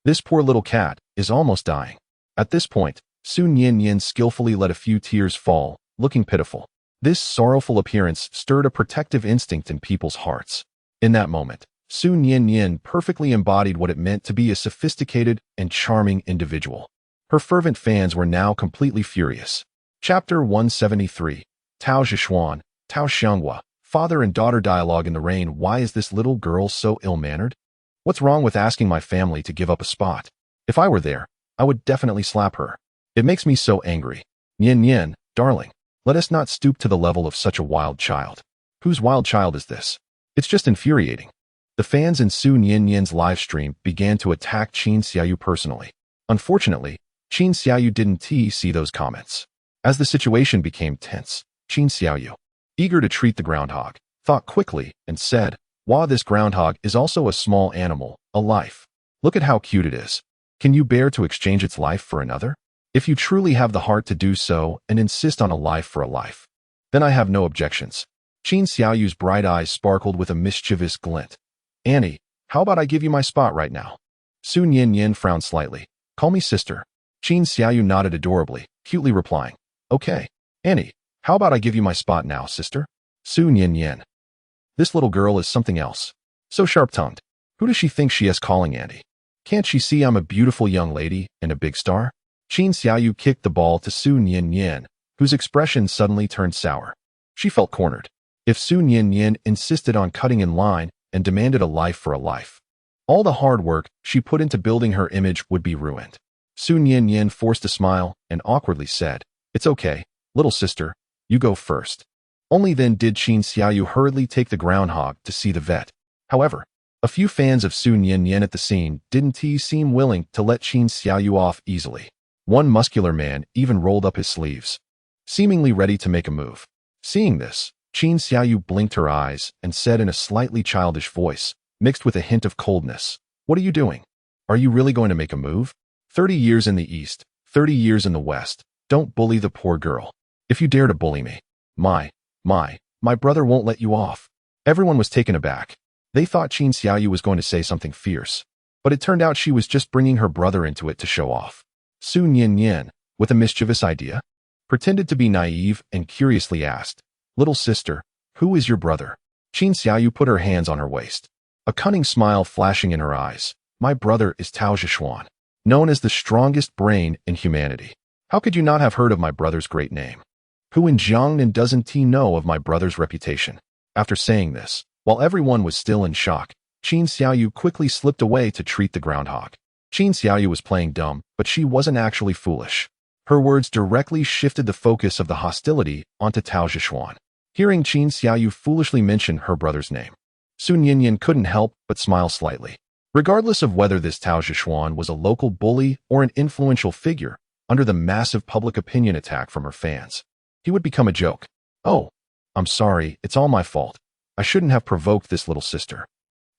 This poor little cat is almost dying. At this point, Su Nian Nian skillfully let a few tears fall, looking pitiful. This sorrowful appearance stirred a protective instinct in people's hearts. In that moment, Su Nian Nian perfectly embodied what it meant to be a sophisticated and charming individual. Her fervent fans were now completely furious. Chapter 173. Tao Zhishuan, Tao Xianghua, father and daughter dialogue in the rain. Why is this little girl so ill-mannered? What's wrong with asking my family to give up a spot? If I were there, I would definitely slap her. It makes me so angry. Nian Nian, darling, let us not stoop to the level of such a wild child. Whose wild child is this? It's just infuriating. The fans in Su Nian Nian's live stream began to attack Qin Xiaoyu personally. Unfortunately, Qin Xiaoyu didn't see those comments. As the situation became tense, Qin Xiaoyu, eager to treat the groundhog, thought quickly and said, "Wow, this groundhog is also a small animal, a life. Look at how cute it is. Can you bear to exchange its life for another? If you truly have the heart to do so and insist on a life for a life, then I have no objections." Qin Xiaoyu's bright eyes sparkled with a mischievous glint. "Annie, how about I give you my spot right now?" Su Nian Nian frowned slightly. "Call me sister." Qin Xiaoyu nodded adorably, cutely replying, "Okay, Annie, how about I give you my spot now, sister?" Su Nian Nian. This little girl is something else. So sharp-tongued. Who does she think she is calling Annie? Can't she see I'm a beautiful young lady and a big star? Qin Xiaoyu kicked the ball to Su Nian Nian, whose expression suddenly turned sour. She felt cornered. If Su Nian Nian insisted on cutting in line and demanded a life for a life, all the hard work she put into building her image would be ruined. Su Nian Nian forced a smile and awkwardly said, "It's okay, little sister, you go first." Only then did Qin Xiaoyu hurriedly take the groundhog to see the vet. However, a few fans of Su Nian Nian at the scene didn't seem willing to let Qin Xiaoyu off easily. One muscular man even rolled up his sleeves, seemingly ready to make a move. Seeing this, Qin Xiaoyu blinked her eyes and said in a slightly childish voice, mixed with a hint of coldness, "What are you doing? Are you really going to make a move? 30 years in the East, 30 years in the West. Don't bully the poor girl. If you dare to bully me, my brother won't let you off." Everyone was taken aback. They thought Qin Xiaoyu was going to say something fierce, but it turned out she was just bringing her brother into it to show off. Su Nian Nian, with a mischievous idea, pretended to be naive and curiously asked, "Little sister, who is your brother?" Qin Xiaoyu put her hands on her waist, a cunning smile flashing in her eyes. "My brother is Tao Zhishuan, known as the strongest brain in humanity. How could you not have heard of my brother's great name? Who in Jiangnan doesn't know of my brother's reputation?" After saying this, while everyone was still in shock, Qin Xiaoyu quickly slipped away to treat the groundhog. Qin Xiaoyu was playing dumb, but she wasn't actually foolish. Her words directly shifted the focus of the hostility onto Tao Zhishuan. Hearing Qin Xiaoyu foolishly mention her brother's name, Su Nian Nian couldn't help but smile slightly. Regardless of whether this Tao Zhishuan was a local bully or an influential figure, under the massive public opinion attack from her fans. He would become a joke. "Oh, I'm sorry, it's all my fault. I shouldn't have provoked this little sister.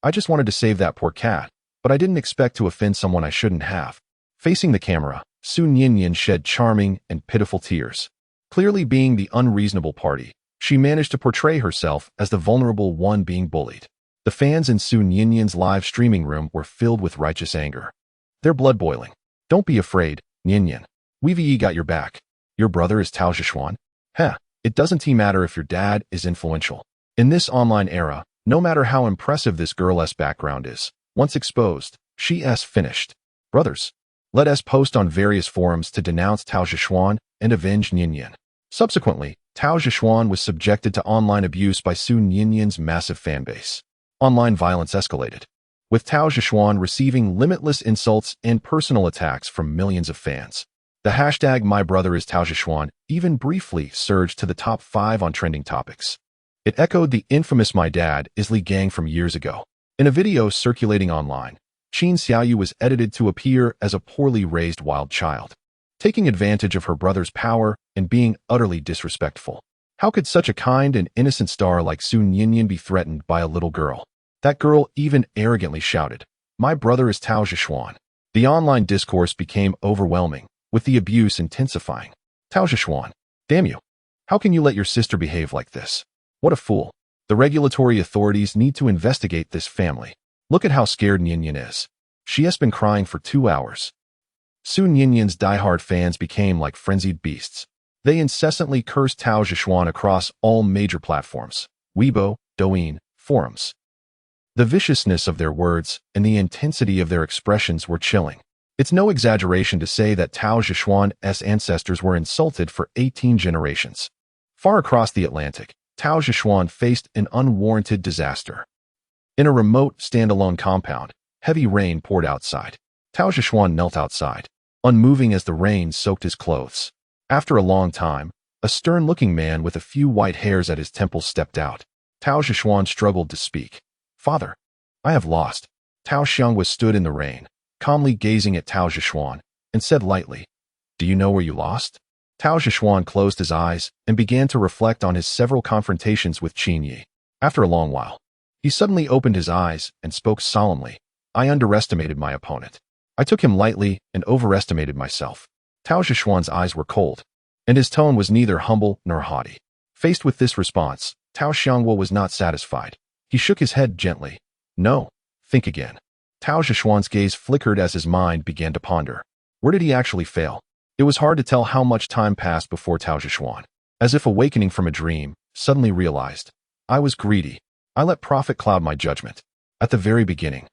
I just wanted to save that poor cat, but I didn't expect to offend someone I shouldn't have." Facing the camera, Su Ninian shed charming and pitiful tears. Clearly being the unreasonable party, she managed to portray herself as the vulnerable one being bullied. The fans in Su Ninian's live streaming room were filled with righteous anger. Their blood boiling. "Don't be afraid, Ninian. We've got your back. Your brother is Tao Zhishuan. Heh, it doesn't matter if your dad is influential." In this online era, no matter how impressive this girl's background is, once exposed, she's finished. Brothers, let us post on various forums to denounce Tao Zhishuan and avenge Ninian. Subsequently, Tao Zhishuan was subjected to online abuse by Su Ninian's massive fanbase. Online violence escalated, with Tao Zhishuan receiving limitless insults and personal attacks from millions of fans. The hashtag #MyBrotherIsTaoZhishuan even briefly surged to the top 5 on trending topics. It echoed the infamous "My Dad is Li" gang from years ago. In a video circulating online, Qin Xiaoyu was edited to appear as a poorly raised wild child, taking advantage of her brother's power and being utterly disrespectful. How could such a kind and innocent star like Su Ninian be threatened by a little girl? That girl even arrogantly shouted, "My brother is Tao Zhishuan." The online discourse became overwhelming, with the abuse intensifying. "Tao Zhishuan, damn you. How can you let your sister behave like this? What a fool. The regulatory authorities need to investigate this family. Look at how scared Ninian is. She has been crying for 2 hours." Su Ninian's diehard fans became like frenzied beasts. They incessantly cursed Tao Zhishuan across all major platforms, Weibo, Douyin, forums. The viciousness of their words and the intensity of their expressions were chilling. It's no exaggeration to say that Tao Zhishuan's ancestors were insulted for 18 generations. Far across the Atlantic, Tao Zhishuan faced an unwarranted disaster. In a remote, standalone compound, heavy rain poured outside. Tao Zhishuan knelt outside, unmoving as the rain soaked his clothes. After a long time, a stern-looking man with a few white hairs at his temples stepped out. Tao Zhishuan struggled to speak. "Father, I have lost." Tao Xianghua stood in the rain, calmly gazing at Tao Zhishuan, and said lightly, "Do you know where you lost?" Tao Zhishuan closed his eyes and began to reflect on his several confrontations with Qin Yi. After a long while, he suddenly opened his eyes and spoke solemnly. "I underestimated my opponent. I took him lightly and overestimated myself." Tao Zhishuan's eyes were cold, and his tone was neither humble nor haughty. Faced with this response, Tao Xianghua was not satisfied. He shook his head gently. "No, think again." Tao Zhishuan's gaze flickered as his mind began to ponder. Where did he actually fail? It was hard to tell how much time passed before Tao Zhishuan, as if awakening from a dream, suddenly realized, "I was greedy. I let profit cloud my judgment. At the very beginning,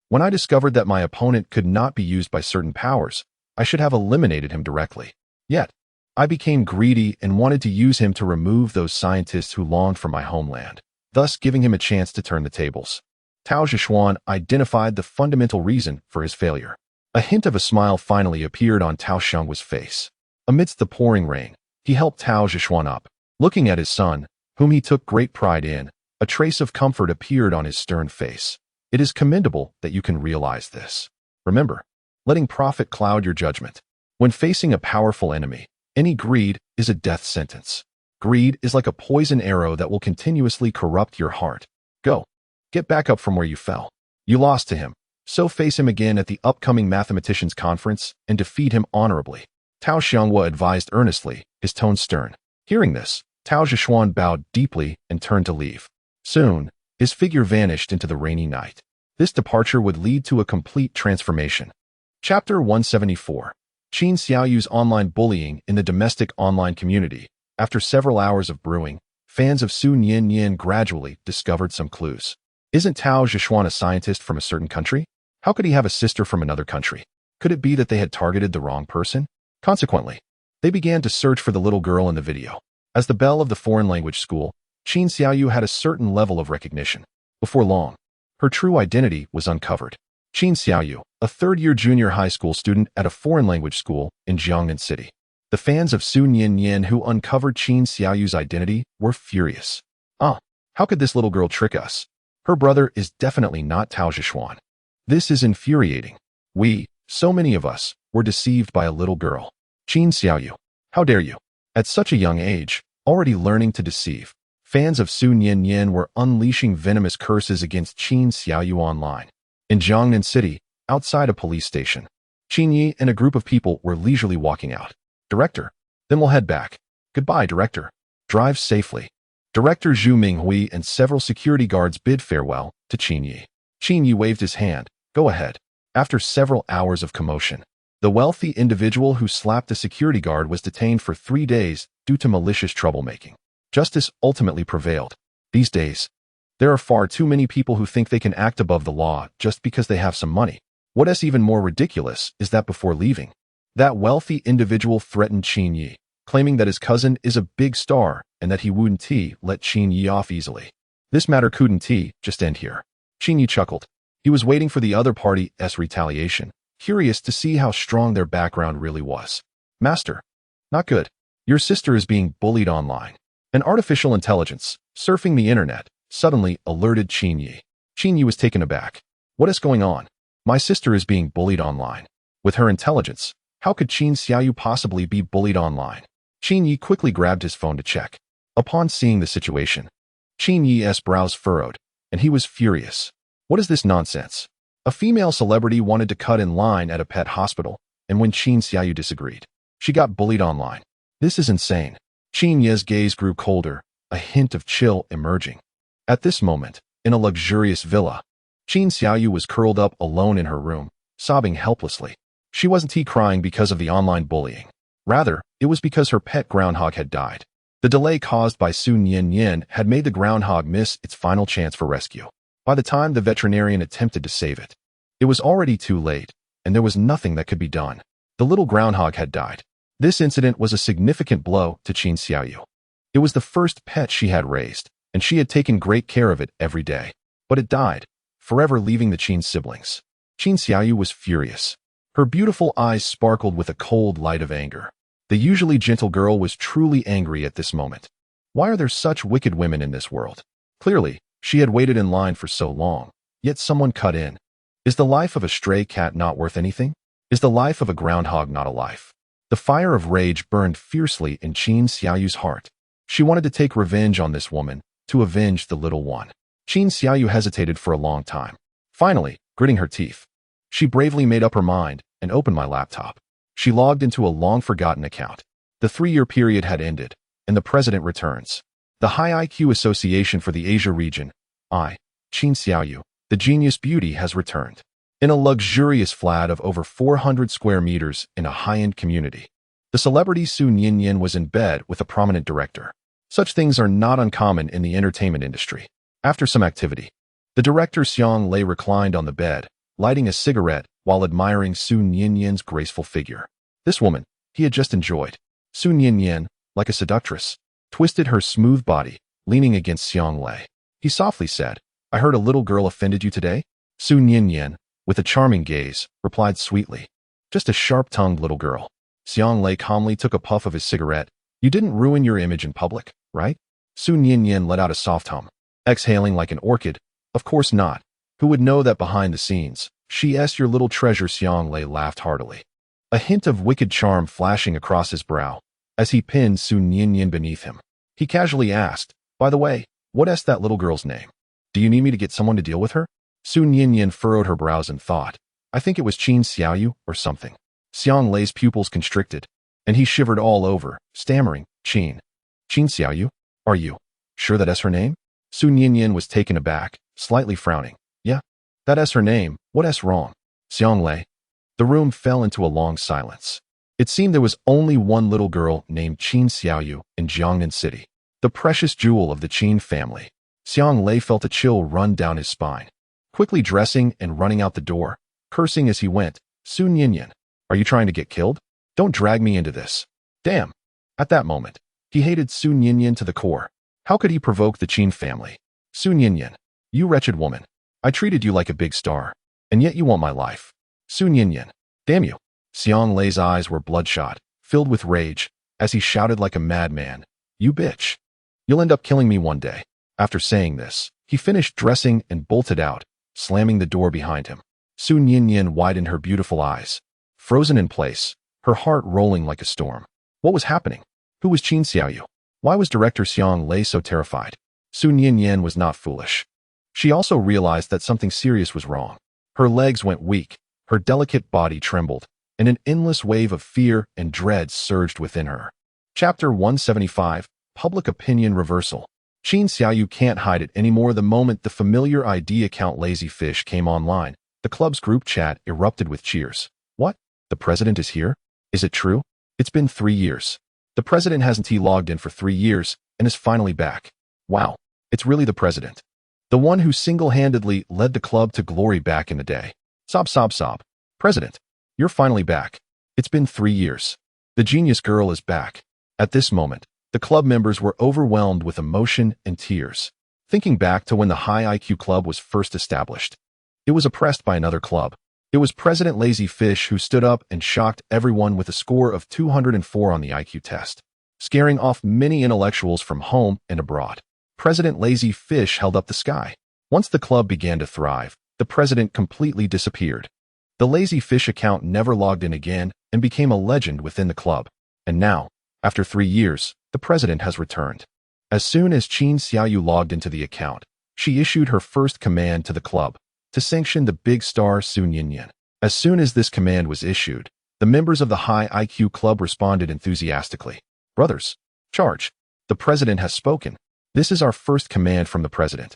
when I discovered that my opponent could not be used by certain powers, I should have eliminated him directly. Yet, I became greedy and wanted to use him to remove those scientists who longed for my homeland, thus giving him a chance to turn the tables." Tao Zhishuan identified the fundamental reason for his failure. A hint of a smile finally appeared on Tao Xianghua's face. Amidst the pouring rain, he helped Tao Zhishuan up. Looking at his son, whom he took great pride in, a trace of comfort appeared on his stern face. "It is commendable that you can realize this. Remember, letting profit cloud your judgment. When facing a powerful enemy, any greed is a death sentence. Greed is like a poison arrow that will continuously corrupt your heart. Go. Get back up from where you fell. You lost to him, so face him again at the upcoming mathematicians conference and defeat him honorably." Tao Xianghua advised earnestly, his tone stern. Hearing this, Tao Zhishuan bowed deeply and turned to leave. Soon, his figure vanished into the rainy night. This departure would lead to a complete transformation. Chapter 174. Qin Xiaoyu's online bullying in the domestic online community. After several hours of brewing, fans of Su Ninian gradually discovered some clues. Isn't Tao Zhishuan a scientist from a certain country? How could he have a sister from another country? Could it be that they had targeted the wrong person? Consequently, they began to search for the little girl in the video. As the belle of the foreign language school, Qin Xiaoyu had a certain level of recognition. Before long, her true identity was uncovered. Qin Xiaoyu, a third-year junior high school student at a foreign language school in Jiangnan City. The fans of Su Ninian who uncovered Qin Xiaoyu's identity were furious. How could this little girl trick us? Her brother is definitely not Tao Zhishuan. This is infuriating. So many of us, were deceived by a little girl. Qin Xiaoyu. How dare you? At such a young age, already learning to deceive, fans of Su Nianyan were unleashing venomous curses against Qin Xiaoyu online. In Jiangnan City, outside a police station, Qin Yi and a group of people were leisurely walking out. Director, then we'll head back. Goodbye, Director. Drive safely. Director Zhu Minghui and several security guards bid farewell to Qin Yi. Qin Yi waved his hand. Go ahead. After several hours of commotion, the wealthy individual who slapped a security guard was detained for 3 days due to malicious troublemaking. Justice ultimately prevailed. These days, there are far too many people who think they can act above the law just because they have some money. What is even more ridiculous is that before leaving, that wealthy individual threatened Qin Yi, claiming that his cousin is a big star and that he wouldn't let Qin Yi off easily. This matter couldn't just end here. Qin Yi chuckled. He was waiting for the other party's retaliation, curious to see how strong their background really was. Master, not good. Your sister is being bullied online. An artificial intelligence, surfing the internet, suddenly alerted Qin Yi. Qin Yi was taken aback. What is going on? My sister is being bullied online. With her intelligence, how could Qin Xiaoyu possibly be bullied online? Qin Yi quickly grabbed his phone to check. Upon seeing the situation, Qin Yi's brows furrowed, and he was furious. What is this nonsense? A female celebrity wanted to cut in line at a pet hospital, and when Qin Xiaoyu disagreed, she got bullied online. This is insane. Qin Yi's gaze grew colder, a hint of chill emerging. At this moment, in a luxurious villa, Qin Xiaoyu was curled up alone in her room, sobbing helplessly. She wasn't crying because of the online bullying. Rather, it was because her pet groundhog had died. The delay caused by Su Nianyan had made the groundhog miss its final chance for rescue. By the time the veterinarian attempted to save it, it was already too late, and there was nothing that could be done. The little groundhog had died. This incident was a significant blow to Qin Xiaoyu. It was the first pet she had raised, and she had taken great care of it every day. But it died, forever leaving the Qin siblings. Qin Xiaoyu was furious. Her beautiful eyes sparkled with a cold light of anger. The usually gentle girl was truly angry at this moment. Why are there such wicked women in this world? Clearly, she had waited in line for so long, yet someone cut in. Is the life of a stray cat not worth anything? Is the life of a groundhog not a life? The fire of rage burned fiercely in Qin Xiaoyu's heart. She wanted to take revenge on this woman, to avenge the little one. Qin Xiaoyu hesitated for a long time. Finally, gritting her teeth, she bravely made up her mind and opened my laptop. She logged into a long-forgotten account. The 3-year period had ended, and the president returns. The High IQ Association for the Asia region, Qin Xiaoyu, the genius beauty, has returned. In a luxurious flat of over 400 square meters in a high-end community, the celebrity Su Nianyan was in bed with a prominent director. Such things are not uncommon in the entertainment industry. After some activity, the director Xiang lay reclined on the bed, lighting a cigarette while admiring Su Nianyan's graceful figure. This woman, he had just enjoyed. Su Nianyan, like a seductress, twisted her smooth body, leaning against Xiang Lei. He softly said, I heard a little girl offended you today? Su Nianyan, with a charming gaze, replied sweetly, just a sharp-tongued little girl. Xiang Lei calmly took a puff of his cigarette. You didn't ruin your image in public, right? Su Nianyan let out a soft hum, exhaling like an orchid. Of course not. Who would know that behind the scenes? She's your little treasure. Xiang Lei laughed heartily, a hint of wicked charm flashing across his brow as he pinned Su Nianyan beneath him. He casually asked, by the way, what's that little girl's name? Do you need me to get someone to deal with her? Su Nianyan furrowed her brows and thought, I think it was Qin Xiaoyu or something. Xiang Lei's pupils constricted, and he shivered all over, stammering, Qin Xiaoyu? Are you sure that's her name? Su Nianyan was taken aback, slightly frowning. Yeah, that's her name. What's wrong? Xiang Lei. The room fell into a long silence. It seemed there was only one little girl named Qin Xiaoyu in Jiangnan City, the precious jewel of the Qin family. Xiang Lei felt a chill run down his spine. Quickly dressing and running out the door, cursing as he went, Su Nianyan, are you trying to get killed? Don't drag me into this. Damn. At that moment, he hated Su Nianyan to the core. How could he provoke the Qin family? Su Nianyan, you wretched woman. I treated you like a big star, and yet you want my life. Su Nianyan, damn you. Xiang Lei's eyes were bloodshot, filled with rage, as he shouted like a madman, you bitch. You'll end up killing me one day. After saying this, he finished dressing and bolted out, slamming the door behind him. Su Nianyan widened her beautiful eyes. Frozen in place, her heart rolling like a storm. What was happening? Who was Qin Xiaoyu? Why was Director Xiang Lei so terrified? Su Ninian was not foolish. She also realized that something serious was wrong. Her legs went weak, her delicate body trembled, and an endless wave of fear and dread surged within her. Chapter 175, Public Opinion Reversal. Qin Xiaoyu can't hide it anymore. The moment the familiar ID account Lazy Fish came online, the club's group chat erupted with cheers. What? The president is here? Is it true? It's been 3 years. The president hasn't logged in for 3 years and is finally back. Wow, it's really the president. The one who single-handedly led the club to glory back in the day. Sob, sob, sob. President, you're finally back. It's been 3 years. The genius girl is back. At this moment, the club members were overwhelmed with emotion and tears. Thinking back to when the High IQ Club was first established, it was oppressed by another club. It was President Lazy Fish who stood up and shocked everyone with a score of 204 on the IQ test, scaring off many intellectuals from home and abroad. President Lazy Fish held up the sky. Once the club began to thrive, the president completely disappeared. The Lazy Fish account never logged in again and became a legend within the club. And now, after 3 years, the president has returned. As soon as Qin Xiaoyu logged into the account, she issued her first command to the club to sanction the big star Su Ninian. As soon as this command was issued, the members of the High IQ Club responded enthusiastically. Brothers, charge. The president has spoken. This is our first command from the president,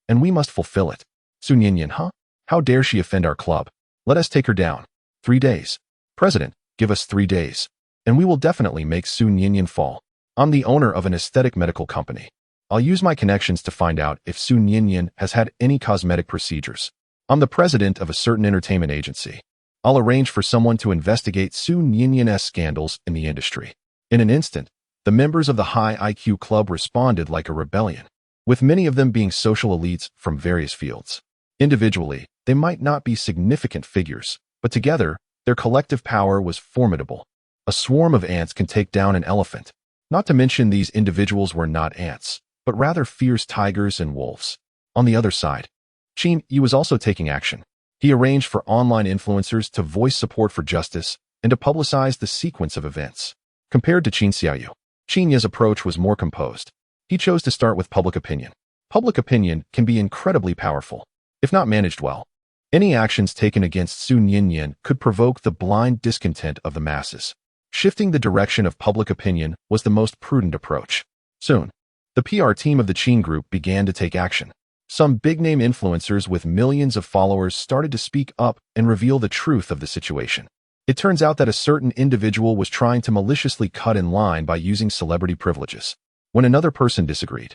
and we must fulfill it. Su Ninian, huh? How dare she offend our club? Let us take her down. 3 days. President, give us 3 days, and we will definitely make Su Ninian fall. I'm the owner of an aesthetic medical company. I'll use my connections to find out if Su Ninian has had any cosmetic procedures. I'm the president of a certain entertainment agency. I'll arrange for someone to investigate Su Ninian's scandals in the industry. In an instant, the members of the High IQ Club responded like a rebellion, with many of them being social elites from various fields. Individually, they might not be significant figures, but together, their collective power was formidable. A swarm of ants can take down an elephant. Not to mention these individuals were not ants, but rather fierce tigers and wolves. On the other side, Qin Yu was also taking action. He arranged for online influencers to voice support for justice and to publicize the sequence of events. Compared to Qin Xiaoyu, Qin Yu's approach was more composed. He chose to start with public opinion. Public opinion can be incredibly powerful, if not managed well. Any actions taken against Su Ninian could provoke the blind discontent of the masses. Shifting the direction of public opinion was the most prudent approach. Soon, the PR team of the Qin Group began to take action. Some big-name influencers with millions of followers started to speak up and reveal the truth of the situation. It turns out that a certain individual was trying to maliciously cut in line by using celebrity privileges. When another person disagreed,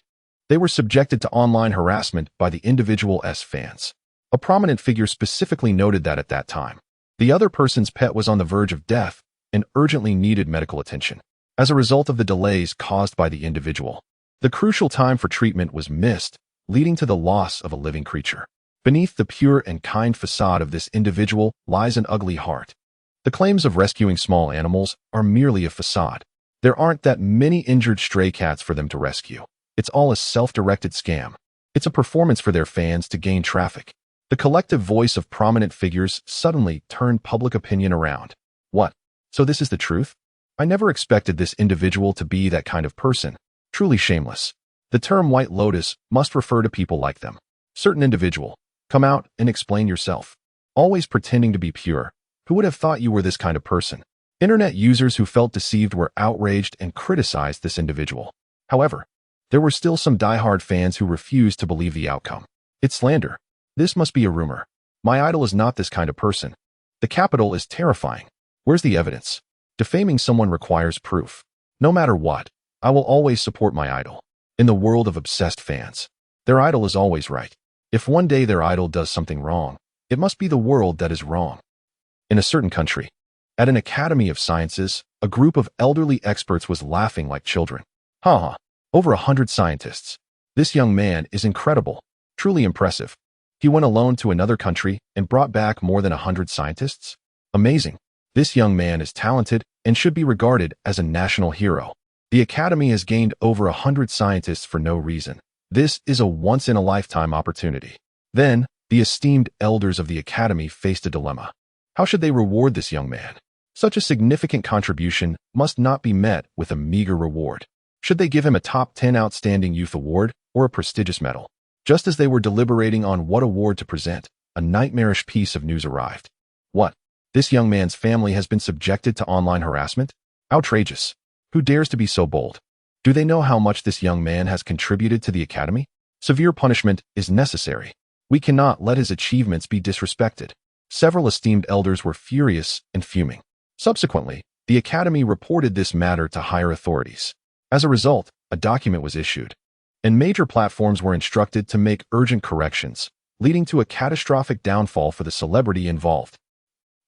they were subjected to online harassment by the individual's fans. A prominent figure specifically noted that at that time, the other person's pet was on the verge of death and urgently needed medical attention. As a result of the delays caused by the individual, the crucial time for treatment was missed, leading to the loss of a living creature. Beneath the pure and kind facade of this individual lies an ugly heart. The claims of rescuing small animals are merely a facade. There aren't that many injured stray cats for them to rescue. It's all a self-directed scam. It's a performance for their fans to gain traffic. The collective voice of prominent figures suddenly turned public opinion around. What? So this is the truth? I never expected this individual to be that kind of person. Truly shameless. The term White Lotus must refer to people like them. Certain individual. Come out and explain yourself. Always pretending to be pure. Who would have thought you were this kind of person? Internet users who felt deceived were outraged and criticized this individual. However, there were still some diehard fans who refused to believe the outcome. It's slander. This must be a rumor. My idol is not this kind of person. The capital is terrifying. Where's the evidence? Defaming someone requires proof. No matter what, I will always support my idol. In the world of obsessed fans, their idol is always right. If one day their idol does something wrong, it must be the world that is wrong. In a certain country, at an Academy of Sciences, a group of elderly experts was laughing like children. Ha! Over 100 scientists. This young man is incredible. Truly impressive. He went alone to another country and brought back more than 100 scientists? Amazing. This young man is talented and should be regarded as a national hero. The Academy has gained over 100 scientists for no reason. This is a once-in-a-lifetime opportunity. Then, the esteemed elders of the Academy faced a dilemma. How should they reward this young man? Such a significant contribution must not be met with a meager reward. Should they give him a top 10 Outstanding Youth Award or a prestigious medal? Just as they were deliberating on what award to present, a nightmarish piece of news arrived. What? This young man's family has been subjected to online harassment? Outrageous. Who dares to be so bold? Do they know how much this young man has contributed to the academy? Severe punishment is necessary. We cannot let his achievements be disrespected. Several esteemed elders were furious and fuming. Subsequently, the academy reported this matter to higher authorities. As a result, a document was issued, and major platforms were instructed to make urgent corrections, leading to a catastrophic downfall for the celebrity involved.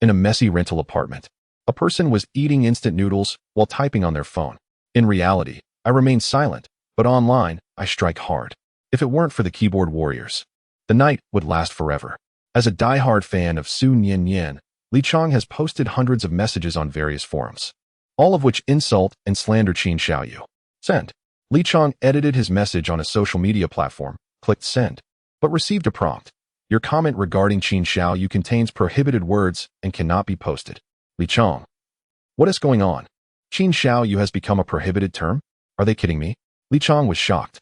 In a messy rental apartment, a person was eating instant noodles while typing on their phone. In reality, I remain silent, but online, I strike hard. If it weren't for the keyboard warriors, the night would last forever. As a die-hard fan of Su Nianyan, Li Chong has posted hundreds of messages on various forums, all of which insult and slander Qin Xiaoyu. Send. Li Chong edited his message on a social media platform, clicked send, but received a prompt. Your comment regarding Qin Xiaoyu contains prohibited words and cannot be posted. Li Chong. What is going on? Qin Xiaoyu has become a prohibited term? Are they kidding me? Li Chong was shocked.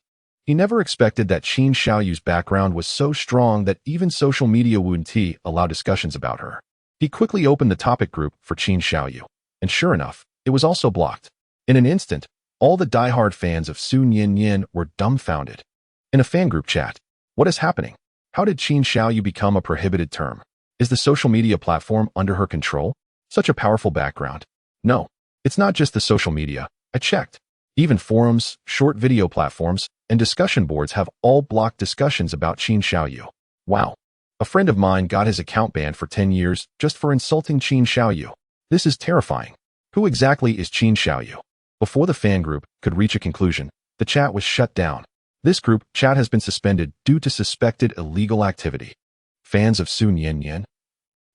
He never expected that Qin Xiaoyu's background was so strong that even social media wouldn't allow discussions about her. He quickly opened the topic group for Qin Xiaoyu, and sure enough, it was also blocked. In an instant, all the die-hard fans of Su Nianyan were dumbfounded. In a fan group chat, what is happening? How did Qin Xiaoyu become a prohibited term? Is the social media platform under her control? Such a powerful background. No, it's not just the social media. I checked. Even forums, short video platforms, and discussion boards have all blocked discussions about Qin Xiaoyu. Wow. A friend of mine got his account banned for 10 years just for insulting Qin Xiaoyu. This is terrifying. Who exactly is Qin Xiaoyu? Before the fan group could reach a conclusion, the chat was shut down. This group chat has been suspended due to suspected illegal activity. Fans of Su Nianyan.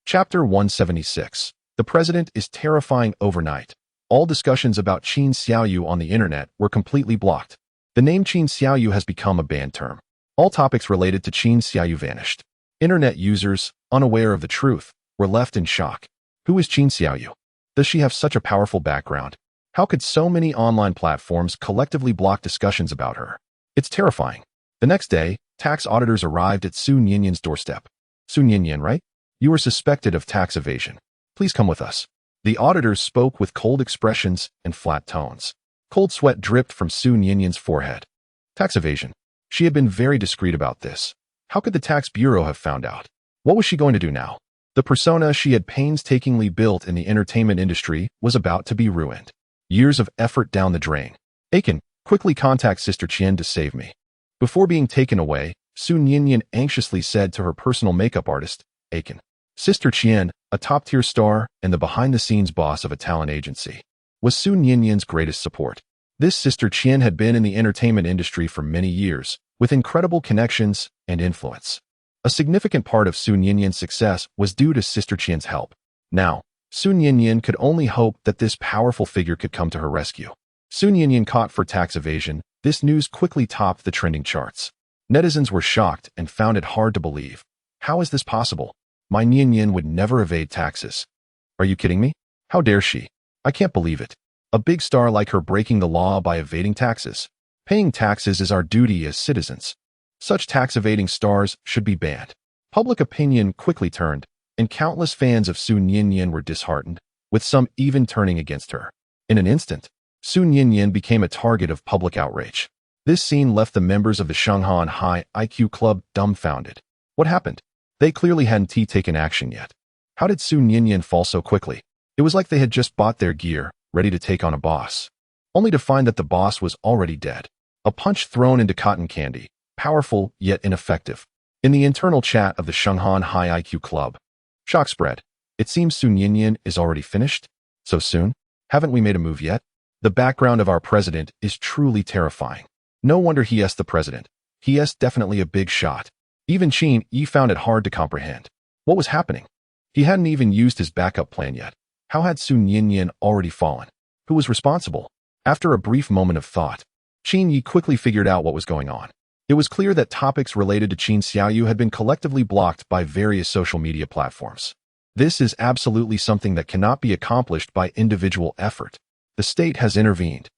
Chapter 176. The president is terrifying overnight. All discussions about Qin Xiaoyu on the internet were completely blocked. The name Qin Xiaoyu has become a banned term. All topics related to Qin Xiaoyu vanished. Internet users, unaware of the truth, were left in shock. Who is Qin Xiaoyu? Does she have such a powerful background? How could so many online platforms collectively block discussions about her? It's terrifying. The next day, tax auditors arrived at Su Nianyan's doorstep. Su Nianyan, right? You are suspected of tax evasion. Please come with us. The auditors spoke with cold expressions and flat tones. Cold sweat dripped from Su Nianyan's forehead. Tax evasion. She had been very discreet about this. How could the tax bureau have found out? What was she going to do now? The persona she had painstakingly built in the entertainment industry was about to be ruined. Years of effort down the drain. Aiken, quickly contact Sister Qian to save me. Before being taken away, Su Nianyan anxiously said to her personal makeup artist, Aiken. Sister Qian, a top-tier star and the behind-the-scenes boss of a talent agency, was Su Nianyan's greatest support. This Sister Qian had been in the entertainment industry for many years, with incredible connections and influence. A significant part of Su Nianyan's success was due to Sister Qian's help. Now, Su Nianyan could only hope that this powerful figure could come to her rescue. Su Nianyan caught for tax evasion. This news quickly topped the trending charts. Netizens were shocked and found it hard to believe. How is this possible? My Nianyan would never evade taxes. Are you kidding me? How dare she? I can't believe it. A big star like her breaking the law by evading taxes. Paying taxes is our duty as citizens. Such tax-evading stars should be banned. Public opinion quickly turned, and countless fans of Su Nianyan were disheartened, with some even turning against her. In an instant, Su Nianyan became a target of public outrage. This scene left the members of the Shanghan High IQ Club dumbfounded. What happened? They clearly hadn't taken action yet. How did Su Nianyan fall so quickly? It was like they had just bought their gear, ready to take on a boss, only to find that the boss was already dead. A punch thrown into cotton candy, powerful yet ineffective. In the internal chat of the Shanghan High IQ Club, shock spread. It seems Su Nianyan is already finished? So soon? Haven't we made a move yet? The background of our president is truly terrifying. No wonder he is the president. He is definitely a big shot. Even Qin Yi found it hard to comprehend. What was happening? He hadn't even used his backup plan yet. How had Su Nianyan already fallen? Who was responsible? After a brief moment of thought, Qin Yi quickly figured out what was going on. It was clear that topics related to Qin Xiaoyu had been collectively blocked by various social media platforms. This is absolutely something that cannot be accomplished by individual effort. The state has intervened.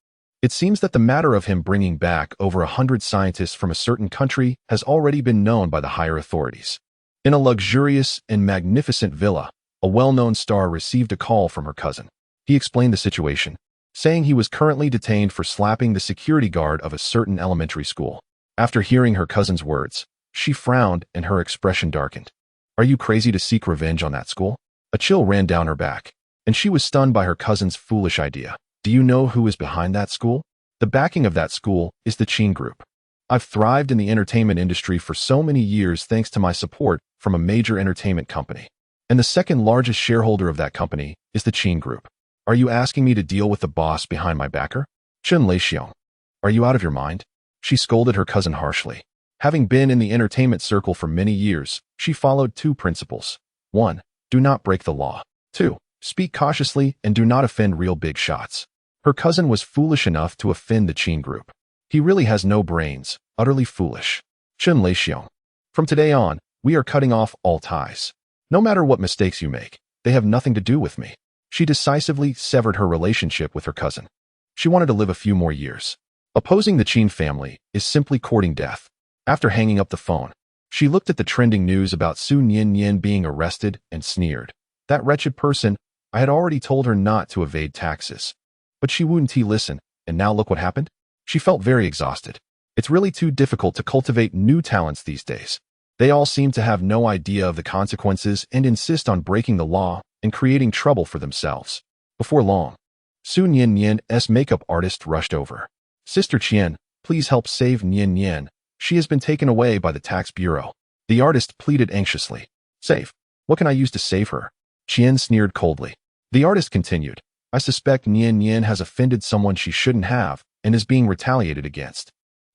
It seems that the matter of him bringing back over 100 scientists from a certain country has already been known by the higher authorities. In a luxurious and magnificent villa, a well-known star received a call from her cousin. He explained the situation, saying he was currently detained for slapping the security guard of a certain elementary school. After hearing her cousin's words, she frowned and her expression darkened. Are you crazy to seek revenge on that school? A chill ran down her back, and she was stunned by her cousin's foolish idea. Do you know who is behind that school? The backing of that school is the Qin Group. I've thrived in the entertainment industry for so many years thanks to my support from a major entertainment company. And the second largest shareholder of that company is the Qin Group. Are you asking me to deal with the boss behind my backer? Chen Leixiong. Are you out of your mind? She scolded her cousin harshly. Having been in the entertainment circle for many years, she followed two principles. 1. Do not break the law. 2. Speak cautiously and do not offend real big shots. Her cousin was foolish enough to offend the Qin Group. He really has no brains, utterly foolish. Chen Leixiong. From today on, we are cutting off all ties. No matter what mistakes you make, they have nothing to do with me. She decisively severed her relationship with her cousin. She wanted to live a few more years. Opposing the Qin family is simply courting death. After hanging up the phone, she looked at the trending news about Su Nian being arrested and sneered. That wretched person, I had already told her not to evade taxes. But she wouldn't listen, and now look what happened. She felt very exhausted. It's really too difficult to cultivate new talents these days. They all seem to have no idea of the consequences and insist on breaking the law and creating trouble for themselves. Before long, Su Nian's makeup artist rushed over. Sister Qian, please help save Nian. She has been taken away by the tax bureau. The artist pleaded anxiously. Save? What can I use to save her? Qian sneered coldly. The artist continued. I suspect Nian has offended someone she shouldn't have and is being retaliated against.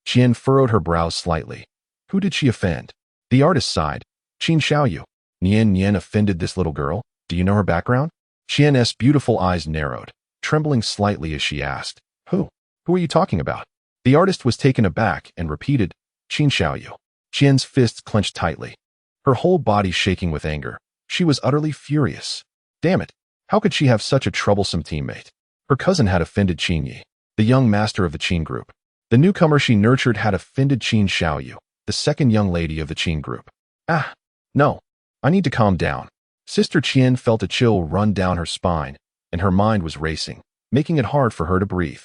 Qian furrowed her brows slightly. Who did she offend? The artist sighed. Qin Xiaoyu. Nian offended this little girl. Do you know her background? Qian's beautiful eyes narrowed, trembling slightly as she asked. Who? Who are you talking about? The artist was taken aback and repeated, Qin Xiaoyu. Qian's fists clenched tightly, her whole body shaking with anger. She was utterly furious. Damn it. How could she have such a troublesome teammate? Her cousin had offended Qin Yi, the young master of the Qin Group. The newcomer she nurtured had offended Qin Xiaoyu, the second young lady of the Qin Group. Ah, no. I need to calm down. Sister Qian felt a chill run down her spine, and her mind was racing, making it hard for her to breathe.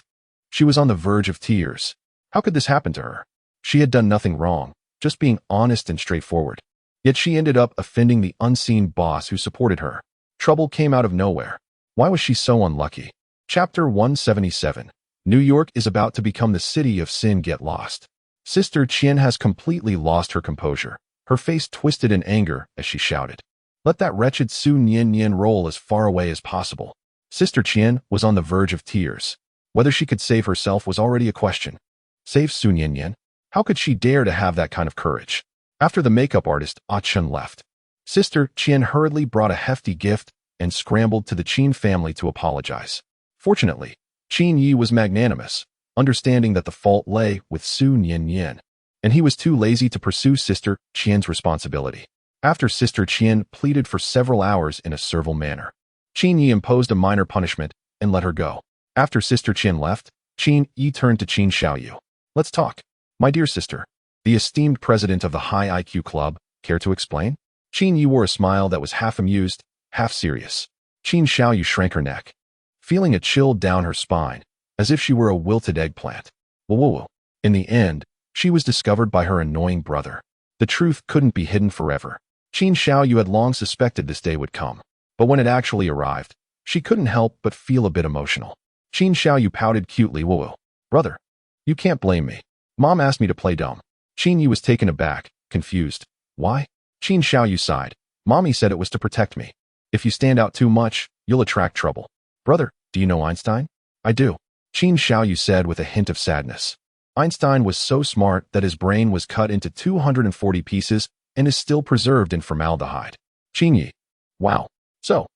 She was on the verge of tears. How could this happen to her? She had done nothing wrong, just being honest and straightforward. Yet she ended up offending the unseen boss who supported her. Trouble came out of nowhere. Why was she so unlucky? Chapter 177. New York is about to become the city of sin. Get lost. Sister Qian has completely lost her composure, her face twisted in anger as she shouted. Let that wretched Su Nian roll as far away as possible. Sister Qian was on the verge of tears. Whether she could save herself was already a question. Save Su Nian? How could she dare to have that kind of courage? After the makeup artist, Ah Chen left, Sister Qian hurriedly brought a hefty gift and scrambled to the Qin family to apologize. Fortunately, Qin Yi was magnanimous, understanding that the fault lay with Su Nian, and he was too lazy to pursue Sister Qian's responsibility. After Sister Qian pleaded for several hours in a servile manner, Qin Yi imposed a minor punishment and let her go. After Sister Qian left, Qin Yi turned to Qin Xiaoyu. Let's talk. My dear sister, the esteemed president of the High IQ Club, care to explain? Qin Yi wore a smile that was half amused, half serious. Qin Xiaoyu shrank her neck, feeling a chill down her spine, as if she were a wilted eggplant. Whoa. In the end, she was discovered by her annoying brother. The truth couldn't be hidden forever. Qin Xiaoyu had long suspected this day would come, but when it actually arrived, she couldn't help but feel a bit emotional. Qin Xiaoyu pouted cutely. Whoa. Brother, you can't blame me. Mom asked me to play dumb. Qin Yi was taken aback, confused. Why? Qin Xiaoyu sighed. Mommy said it was to protect me. If you stand out too much, you'll attract trouble. Brother, do you know Einstein? I do. Qin Xiaoyu said with a hint of sadness. Einstein was so smart that his brain was cut into 240 pieces and is still preserved in formaldehyde. Qin Yi. Wow. So,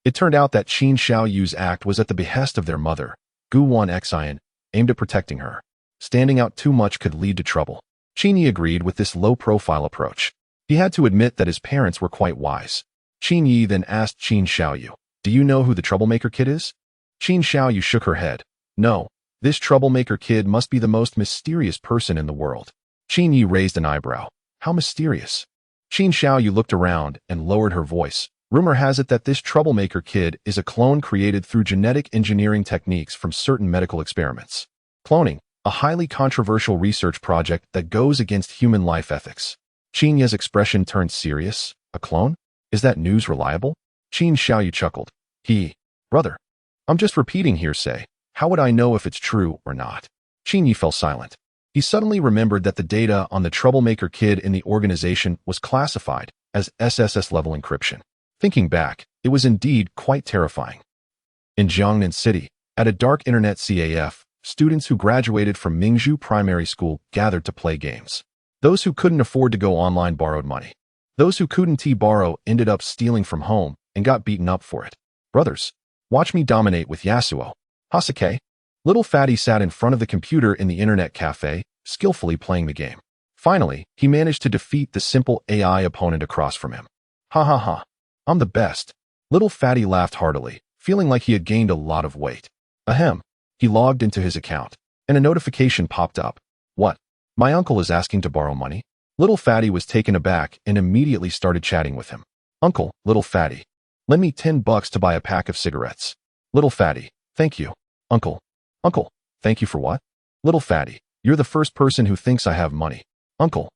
it turned out that Qin Xiaoyu's act was at the behest of their mother, Guwan Xian, aimed at protecting her. Standing out too much could lead to trouble. Qin Yi agreed with this low-profile approach. He had to admit that his parents were quite wise. Qin Yi then asked Qin Xiaoyu, "Do you know who the troublemaker kid is?" Qin Xiaoyu shook her head. "No, this troublemaker kid must be the most mysterious person in the world." Qin Yi raised an eyebrow. "How mysterious?" Qin Xiaoyu looked around and lowered her voice. "Rumor has it that this troublemaker kid is a clone created through genetic engineering techniques from certain medical experiments. Cloning, a highly controversial research project that goes against human life ethics." Qin Yi's expression turned serious. "A clone? Is that news reliable?" Qin Xiaoyu chuckled. Brother, I'm just repeating hearsay. How would I know if it's true or not?" Qin Yi fell silent. He suddenly remembered that the data on the troublemaker kid in the organization was classified as SSS-level encryption. Thinking back, it was indeed quite terrifying. In Jiangnan City, at a dark internet CAF, students who graduated from Mingzhu Primary School gathered to play games. Those who couldn't afford to go online borrowed money. Those who couldn't borrow ended up stealing from home and got beaten up for it. "Brothers, watch me dominate with Yasuo. Hasake." Little Fatty sat in front of the computer in the internet cafe, skillfully playing the game. Finally, he managed to defeat the simple AI opponent across from him. "Ha ha ha. I'm the best." Little Fatty laughed heartily, feeling like he had gained a lot of weight. Ahem. He logged into his account, and a notification popped up. "What? My uncle is asking to borrow money?" Little Fatty was taken aback and immediately started chatting with him. "Uncle, Little Fatty, lend me $10 to buy a pack of cigarettes." Little Fatty, "Thank you." Uncle, thank you for what?" Little Fatty, "You're the first person who thinks I have money." Uncle,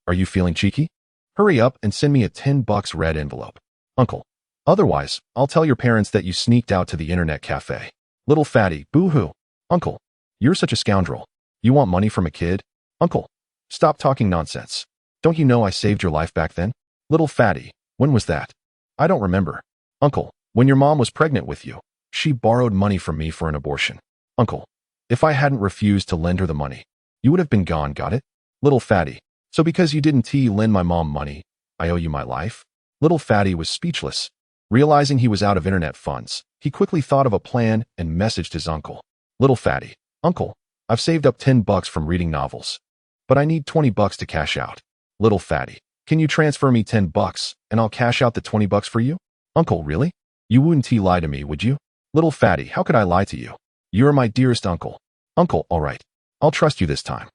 are you feeling cheeky? Hurry up and send me a $10 red envelope." Uncle, "Otherwise, I'll tell your parents that you sneaked out to the internet cafe." Little Fatty, "Boo-hoo." Uncle, "You're such a scoundrel. You want money from a kid?" Uncle, "Stop talking nonsense. Don't you know I saved your life back then?" Little Fatty, "When was that?" "I don't remember." Uncle, "When your mom was pregnant with you. She borrowed money from me for an abortion." Uncle, "If I hadn't refused to lend her the money, you would have been gone, got it?" Little Fatty, "So because you didn't lend my mom money, I owe you my life?" Little Fatty was speechless. Realizing he was out of internet funds, he quickly thought of a plan and messaged his uncle. Little Fatty, "Uncle, I've saved up $10 from reading novels, but I need $20 to cash out." Little Fatty, "Can you transfer me $10 and I'll cash out the $20 for you?" Uncle, "Really? You wouldn't lie to me, would you?" Little Fatty, "How could I lie to you? You're my dearest uncle." Uncle, "All right. I'll trust you this time."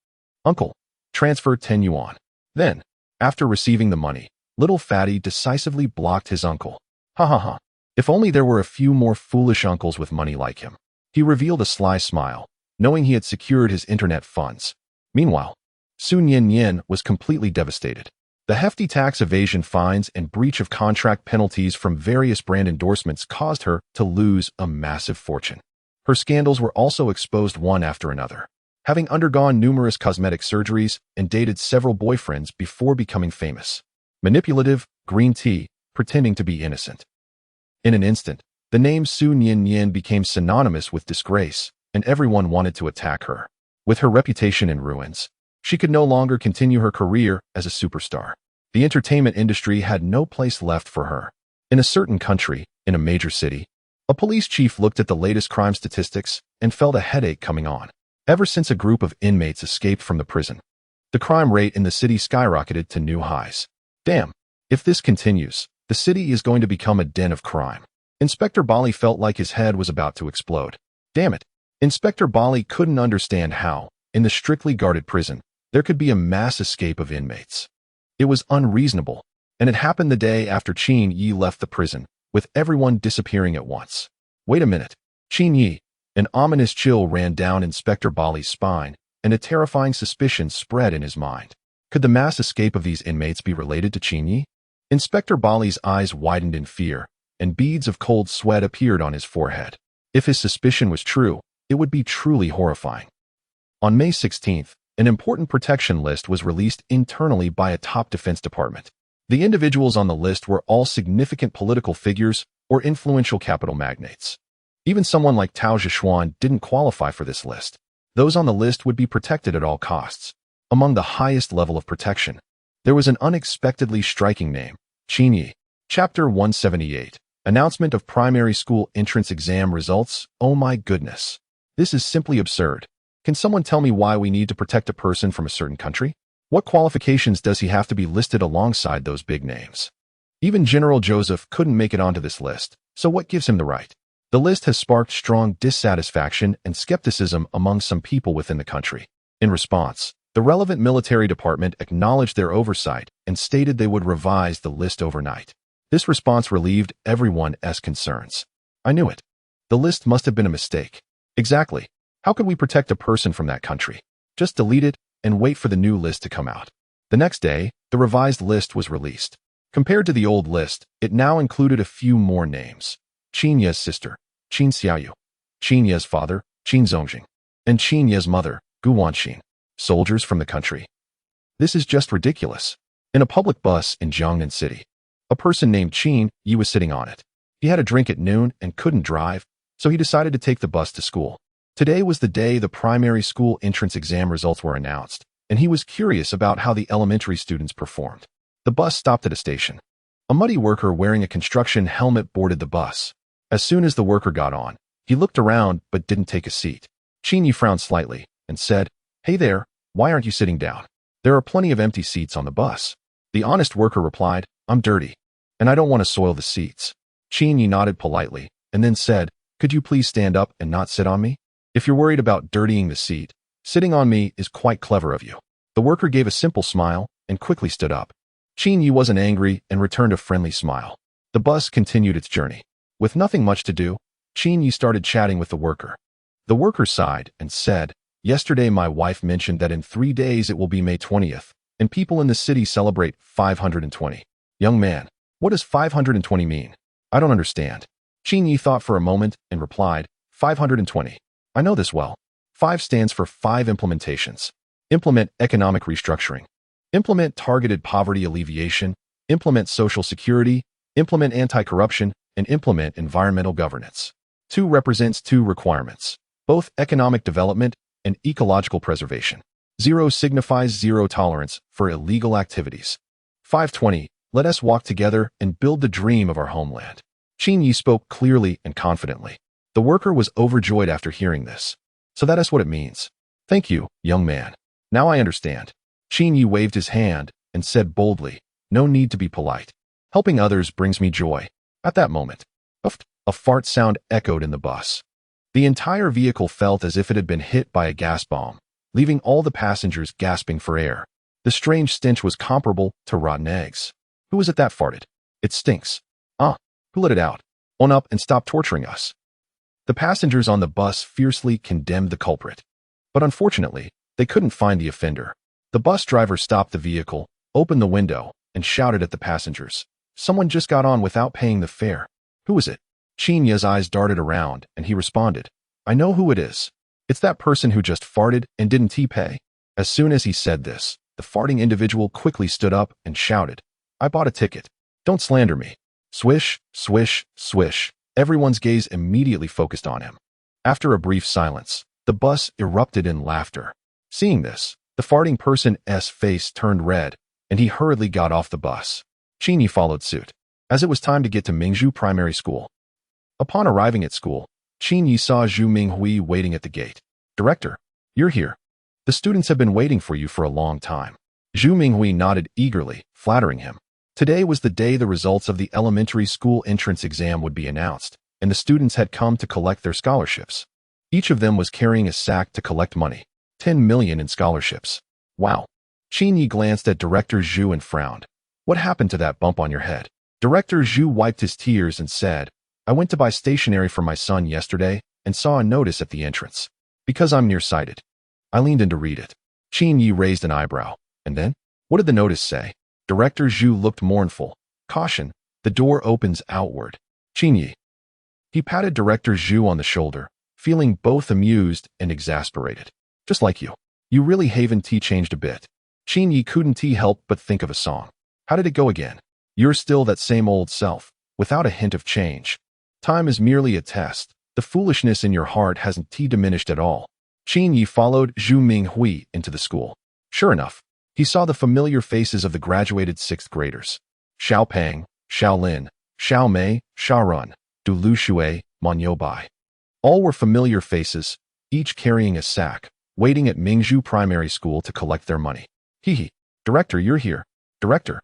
Uncle, "Transfer 10 yuan. Then, after receiving the money, Little Fatty decisively blocked his uncle. Ha ha ha. If only there were a few more foolish uncles with money like him. He revealed a sly smile, knowing he had secured his internet funds. Meanwhile, Sun Yin was completely devastated. The hefty tax evasion fines and breach of contract penalties from various brand endorsements caused her to lose a massive fortune. Her scandals were also exposed one after another, having undergone numerous cosmetic surgeries and dated several boyfriends before becoming famous. Manipulative, green tea, pretending to be innocent. In an instant, the name Sun Yin became synonymous with disgrace, and everyone wanted to attack her. With her reputation in ruins, she could no longer continue her career as a superstar. The entertainment industry had no place left for her. In a certain country, in a major city, a police chief looked at the latest crime statistics and felt a headache coming on. Ever since a group of inmates escaped from the prison, the crime rate in the city skyrocketed to new highs. Damn, if this continues, the city is going to become a den of crime. Inspector Bali felt like his head was about to explode. Damn it. Inspector Bali couldn't understand how, in the strictly guarded prison, there could be a mass escape of inmates. It was unreasonable, and it happened the day after Qin Yi left the prison, with everyone disappearing at once. Wait a minute. Qin Yi. An ominous chill ran down Inspector Bali's spine, and a terrifying suspicion spread in his mind. Could the mass escape of these inmates be related to Qin Yi? Inspector Bali's eyes widened in fear, and beads of cold sweat appeared on his forehead. If his suspicion was true, it would be truly horrifying. On May 16th, an important protection list was released internally by a top defense department. The individuals on the list were all significant political figures or influential capital magnates. Even someone like Tao Zhishuan didn't qualify for this list. Those on the list would be protected at all costs. Among the highest level of protection, there was an unexpectedly striking name, Qin Yi. Chapter 178. Announcement of Primary School Entrance Exam Results. Oh my goodness. This is simply absurd. Can someone tell me why we need to protect a person from a certain country? What qualifications does he have to be listed alongside those big names? Even General Joseph couldn't make it onto this list, so what gives him the right? The list has sparked strong dissatisfaction and skepticism among some people within the country. In response, the relevant military department acknowledged their oversight and stated they would revise the list overnight. This response relieved everyone's concerns. I knew it. The list must have been a mistake. Exactly. How could we protect a person from that country? Just delete it and wait for the new list to come out. The next day, the revised list was released. Compared to the old list, it now included a few more names. Qin Ye's sister, Qin Xiaoyu, Qin Ye's father, Qin Zongjing, and Qin Ye's mother, Gu Wanxin, soldiers from the country. This is just ridiculous. In a public bus in Jiangnan City, a person named Qin Yi was sitting on it. He had a drink at noon and couldn't drive, so he decided to take the bus to school. Today was the day the primary school entrance exam results were announced, and he was curious about how the elementary students performed. The bus stopped at a station. A muddy worker wearing a construction helmet boarded the bus. As soon as the worker got on, he looked around but didn't take a seat. Qin Yi frowned slightly and said, "Hey there, why aren't you sitting down? There are plenty of empty seats on the bus." The honest worker replied, "I'm dirty, and I don't want to soil the seats." Qin Yi nodded politely and then said, "Could you please stand up and not sit on me? If you're worried about dirtying the seat, sitting on me is quite clever of you." The worker gave a simple smile and quickly stood up. Qin Yi wasn't angry and returned a friendly smile. The bus continued its journey. With nothing much to do, Qin Yi started chatting with the worker. The worker sighed and said, "Yesterday my wife mentioned that in 3 days it will be May 20th, and people in the city celebrate 520. Young man, what does 520 mean? I don't understand." Qin Yi thought for a moment and replied, 520. I know this well. 5 stands for 5 implementations. Implement economic restructuring. Implement targeted poverty alleviation. Implement social security. Implement anti-corruption. And implement environmental governance. 2 represents 2 requirements, both economic development and ecological preservation. 0 signifies zero tolerance for illegal activities. 520, let us walk together and build the dream of our homeland. Qin Yi spoke clearly and confidently. The worker was overjoyed after hearing this. So that is what it means. Thank you, young man. Now I understand. Qin Yi waved his hand and said boldly, "No need to be polite. Helping others brings me joy." At that moment, a fart sound echoed in the bus. The entire vehicle felt as if it had been hit by a gas bomb, leaving all the passengers gasping for air. The strange stench was comparable to rotten eggs. Who was it that farted? It stinks. Who let it out? Own up and stop torturing us. The passengers on the bus fiercely condemned the culprit. But unfortunately, they couldn't find the offender. The bus driver stopped the vehicle, opened the window, and shouted at the passengers. Someone just got on without paying the fare. Who is it? Qin Yi's eyes darted around, and he responded, "I know who it is. It's that person who just farted and didn't pay." As soon as he said this, the farting individual quickly stood up and shouted, "I bought a ticket. Don't slander me." Swish, swish, swish. Everyone's gaze immediately focused on him. After a brief silence, the bus erupted in laughter. Seeing this, the farting person's face turned red, and he hurriedly got off the bus. Qin Yi followed suit, as it was time to get to Mingzhu Primary School. Upon arriving at school, Qin Yi saw Zhu Minghui waiting at the gate. "Director, you're here. The students have been waiting for you for a long time." Zhu Minghui nodded eagerly, flattering him. Today was the day the results of the elementary school entrance exam would be announced, and the students had come to collect their scholarships. Each of them was carrying a sack to collect money, 10 million in scholarships. Wow. Qin Yi glanced at Director Zhu and frowned. "What happened to that bump on your head?" Director Zhu wiped his tears and said, "I went to buy stationery for my son yesterday and saw a notice at the entrance. Because I'm nearsighted, I leaned in to read it." Qin Yi raised an eyebrow. "And then? What did the notice say?" Director Zhu looked mournful. "Caution, the door opens outward." Qin Yi. He patted Director Zhu on the shoulder, feeling both amused and exasperated. "Just like you. You really haven't changed a bit." Qin Yi couldn't help but think of a song. How did it go again? "You're still that same old self, without a hint of change. Time is merely a test. The foolishness in your heart hasn't diminished at all." Qin Yi followed Zhu Minghui into the school. Sure enough, he saw the familiar faces of the graduated 6th graders. Xiao Peng, Xiao Lin, Xiao Mei, Xia Run, Du Lu Shui, Man You Bai. All were familiar faces, each carrying a sack, waiting at Mingzhu Primary School to collect their money. "Hee hee. Director, you're here. Director."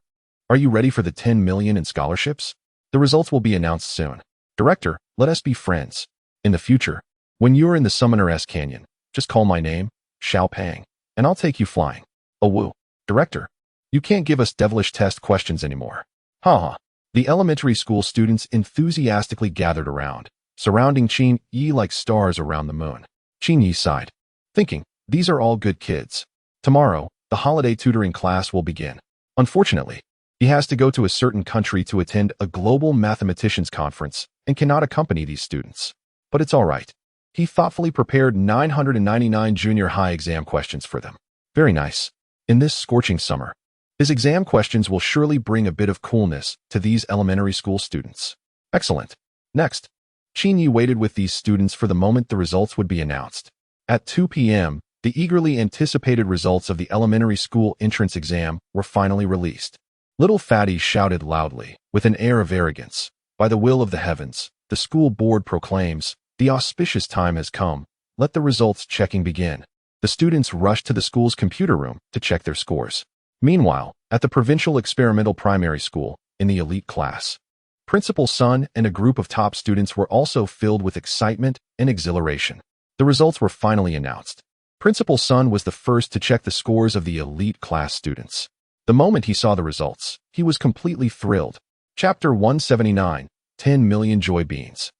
Are you ready for the 10 million in scholarships? The results will be announced soon. Director, let us be friends. In the future, when you're in the Summoner's Canyon, just call my name, Xiao Pang, and I'll take you flying. Oh woo. Director, you can't give us devilish test questions anymore. Haha. The elementary school students enthusiastically gathered around, surrounding Qin Yi like stars around the moon. Qin Yi sighed, thinking, these are all good kids. Tomorrow, the holiday tutoring class will begin. Unfortunately, he has to go to a certain country to attend a global mathematicians conference and cannot accompany these students. But it's all right. He thoughtfully prepared 999 junior high exam questions for them. Very nice. In this scorching summer, his exam questions will surely bring a bit of coolness to these elementary school students. Excellent. Next, Qin Yi waited with these students for the moment the results would be announced. At 2 p.m., the eagerly anticipated results of the elementary school entrance exam were finally released. Little Fatty shouted loudly, with an air of arrogance, by the will of the heavens, the school board proclaims, the auspicious time has come. Let the results checking begin. The students rushed to the school's computer room to check their scores. Meanwhile, at the provincial experimental primary school, in the elite class, Principal Sun and a group of top students were also filled with excitement and exhilaration. The results were finally announced. Principal Sun was the first to check the scores of the elite class students. The moment he saw the results, he was completely thrilled. Chapter 179, 10 million joy beans.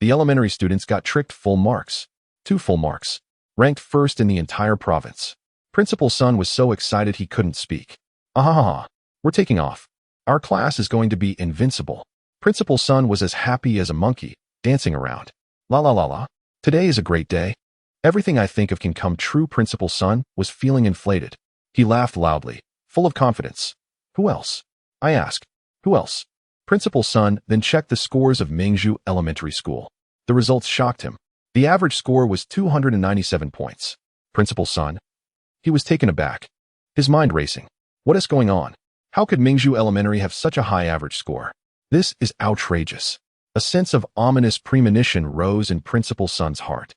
The elementary students got tricked full marks. 2 full marks. Ranked first in the entire province. Principal Sun was so excited he couldn't speak. Ahaha, we're taking off. Our class is going to be invincible. Principal Sun was as happy as a monkey, dancing around. La la la la. Today is a great day. Everything I think of can come true. Principal Sun was feeling inflated. He laughed loudly, full of confidence. Who else? I asked. Who else? Principal Sun then checked the scores of Mingzhu Elementary School. The results shocked him. The average score was 297 points. Principal Sun? He was taken aback. His mind racing. What is going on? How could Mingzhu Elementary have such a high average score? This is outrageous. A sense of ominous premonition rose in Principal Sun's heart.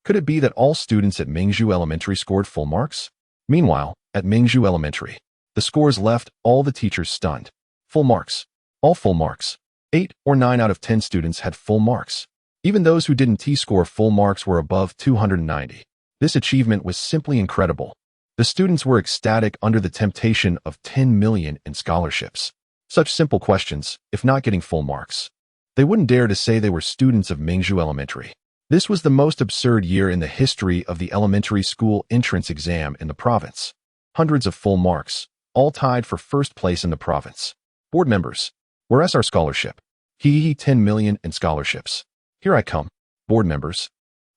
Could it be that all students at Mingzhu Elementary scored full marks? Meanwhile, at Mingzhu Elementary, the scores left all the teachers stunned. Full marks. All full marks. 8 or 9 out of 10 students had full marks. Even those who didn't T-score full marks were above 290. This achievement was simply incredible. The students were ecstatic under the temptation of 10 million in scholarships. Such simple questions, if not getting full marks. They wouldn't dare to say they were students of Mingzhu Elementary. This was the most absurd year in the history of the elementary school entrance exam in the province. Hundreds of full marks, all tied for first place in the province. Board members, where's our scholarship? 10 million in scholarships. Here I come. Board members,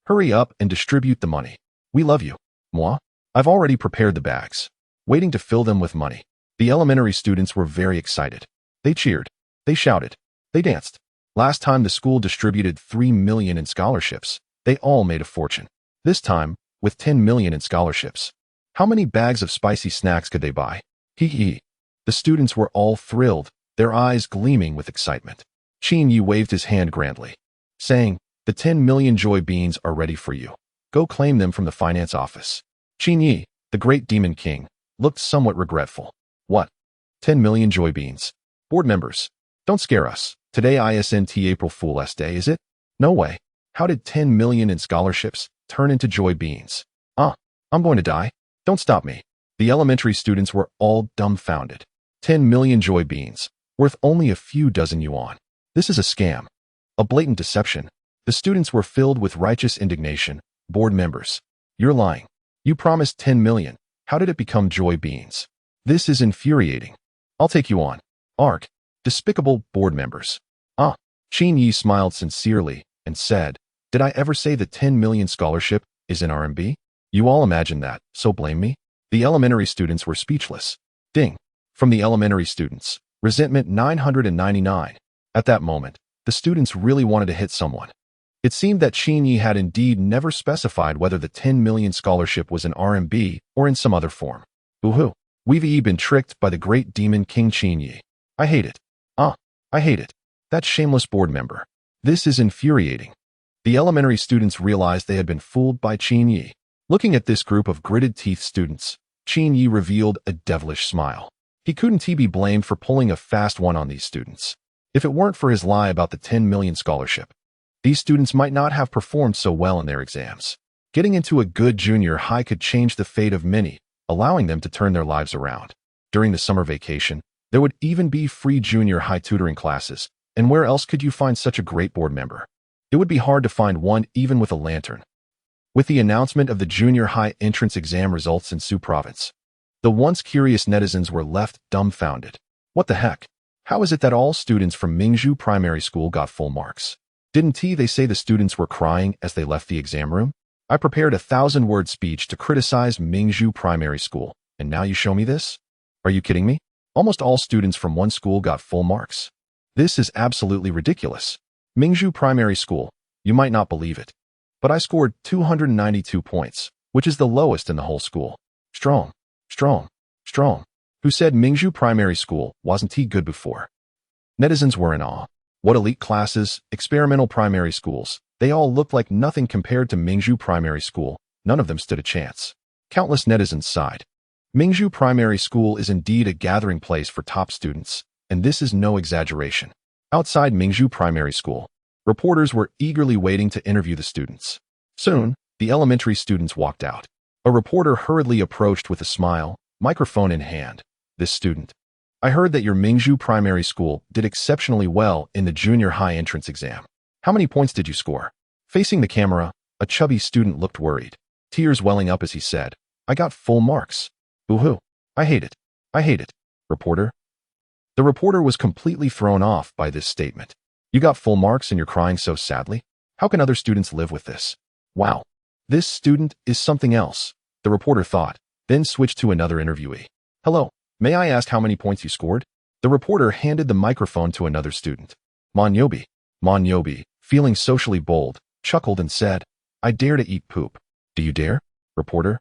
hurry up and distribute the money. We love you. Moi? I've already prepared the bags, waiting to fill them with money. The elementary students were very excited. They cheered. They shouted. They danced. Last time the school distributed 3 million in scholarships, they all made a fortune. This time, with 10 million in scholarships. How many bags of spicy snacks could they buy? The students were all thrilled, their eyes gleaming with excitement. Qin Yi waved his hand grandly, saying, the 10 million joy beans are ready for you. Go claim them from the finance office. Qin Yi, the great demon king, looked somewhat regretful. What? 10 million joy beans. Board members, don't scare us. Today isn't April Fool's Day, is it? No way. How did 10 million in scholarships turn into joy beans? I'm going to die. Don't stop me. The elementary students were all dumbfounded. 10 million joy beans, worth only a few dozen yuan. This is a scam. A blatant deception. The students were filled with righteous indignation. Board members, you're lying. You promised 10 million. How did it become joy beans? This is infuriating. I'll take you on. Ark. Despicable board members. Qin Yi smiled sincerely and said, did I ever say the 10 million scholarship is in RMB? You all imagine that, so blame me? The elementary students were speechless. Ding. From the elementary students. Resentment 999. At that moment, the students really wanted to hit someone. It seemed that Qin Yi had indeed never specified whether the 10 million scholarship was in RMB or in some other form. Ooh-hoo. We've been tricked by the great demon King Qin Yi. I hate it. I hate it. That shameless board member. This is infuriating. The elementary students realized they had been fooled by Qin Yi. Looking at this group of gritted teeth students, Qin Yi revealed a devilish smile. He couldn't be blamed for pulling a fast one on these students. If it weren't for his lie about the 10 million scholarship, these students might not have performed so well in their exams. Getting into a good junior high could change the fate of many, allowing them to turn their lives around. During the summer vacation, there would even be free junior high tutoring classes, and where else could you find such a great board member? It would be hard to find one even with a lantern. With the announcement of the junior high entrance exam results in Sioux Province, the once curious netizens were left dumbfounded. What the heck? How is it that all students from Mingzhu Primary School got full marks? Didn't they say the students were crying as they left the exam room? I prepared a 1,000-word speech to criticize Mingzhu Primary School, and now you show me this? Are you kidding me? Almost all students from one school got full marks. This is absolutely ridiculous. Mingzhu Primary School, you might not believe it, but I scored 292 points, which is the lowest in the whole school. Strong. Who said Mingzhu Primary School wasn't good before? Netizens were in awe. What elite classes, experimental primary schools, they all looked like nothing compared to Mingzhu Primary School. None of them stood a chance. Countless netizens sighed. Mingzhu Primary School is indeed a gathering place for top students, and this is no exaggeration. Outside Mingzhu Primary School, reporters were eagerly waiting to interview the students. Soon, the elementary students walked out. A reporter hurriedly approached with a smile, microphone in hand. This student. I heard that your Mingzhu Primary School did exceptionally well in the junior high entrance exam. How many points did you score? Facing the camera, a chubby student looked worried, tears welling up as he said, I got full marks. Boo-hoo. I hate it. Reporter. The reporter was completely thrown off by this statement. You got full marks and you're crying so sadly? How can other students live with this? Wow. This student is something else, the reporter thought, then switched to another interviewee. Hello, may I ask how many points you scored? The reporter handed the microphone to another student. Monyobi, feeling socially bold, chuckled and said, I dare to eat poop. Do you dare? Reporter.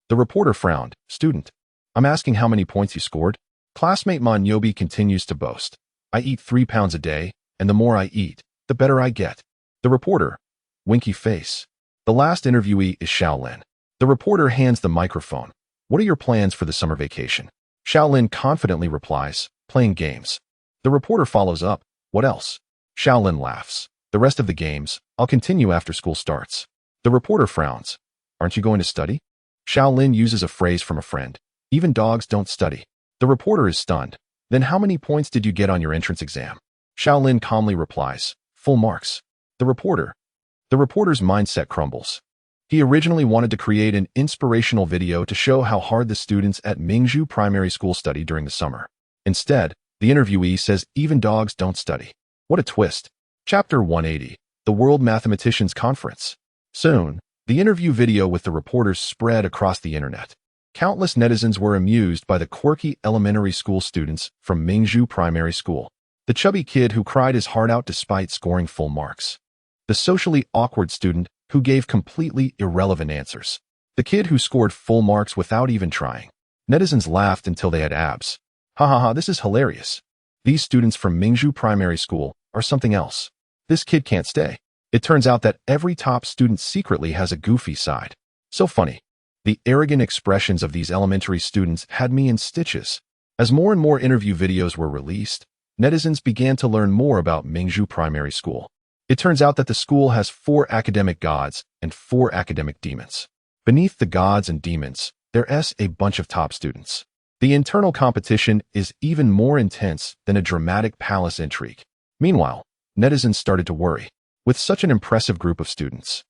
The reporter frowned. Student. I'm asking how many points you scored. Classmate Monyobi continues to boast. I eat 3 pounds a day, and the more I eat, the better I get. The reporter. Winky face. The last interviewee is Shaolin. The reporter hands the microphone. What are your plans for the summer vacation? Shaolin confidently replies, playing games. The reporter follows up. What else? Shaolin laughs. The rest of the games, I'll continue after school starts. The reporter frowns. Aren't you going to study? Shaolin uses a phrase from a friend. Even dogs don't study. The reporter is stunned. Then how many points did you get on your entrance exam? Shaolin calmly replies, full marks. The reporter's mindset crumbles. He originally wanted to create an inspirational video to show how hard the students at Mingzhu Primary School study during the summer. Instead, the interviewee says even dogs don't study. What a twist. Chapter 180, The World Mathematicians Conference. Soon, the interview video with the reporters spread across the internet. Countless netizens were amused by the quirky elementary school students from Mingzhu Primary School. The chubby kid who cried his heart out despite scoring full marks. The socially awkward student who gave completely irrelevant answers. The kid who scored full marks without even trying. Netizens laughed until they had abs. Ha ha ha, this is hilarious. These students from Mingzhu Primary School are something else. This kid can't stay. It turns out that every top student secretly has a goofy side. So funny. The arrogant expressions of these elementary students had me in stitches. As more and more interview videos were released, netizens began to learn more about Mingzhu Primary School. It turns out that the school has 4 academic gods and 4 academic demons. Beneath the gods and demons, there's a bunch of top students. The internal competition is even more intense than a dramatic palace intrigue. Meanwhile, netizens started to worry. With such an impressive group of students,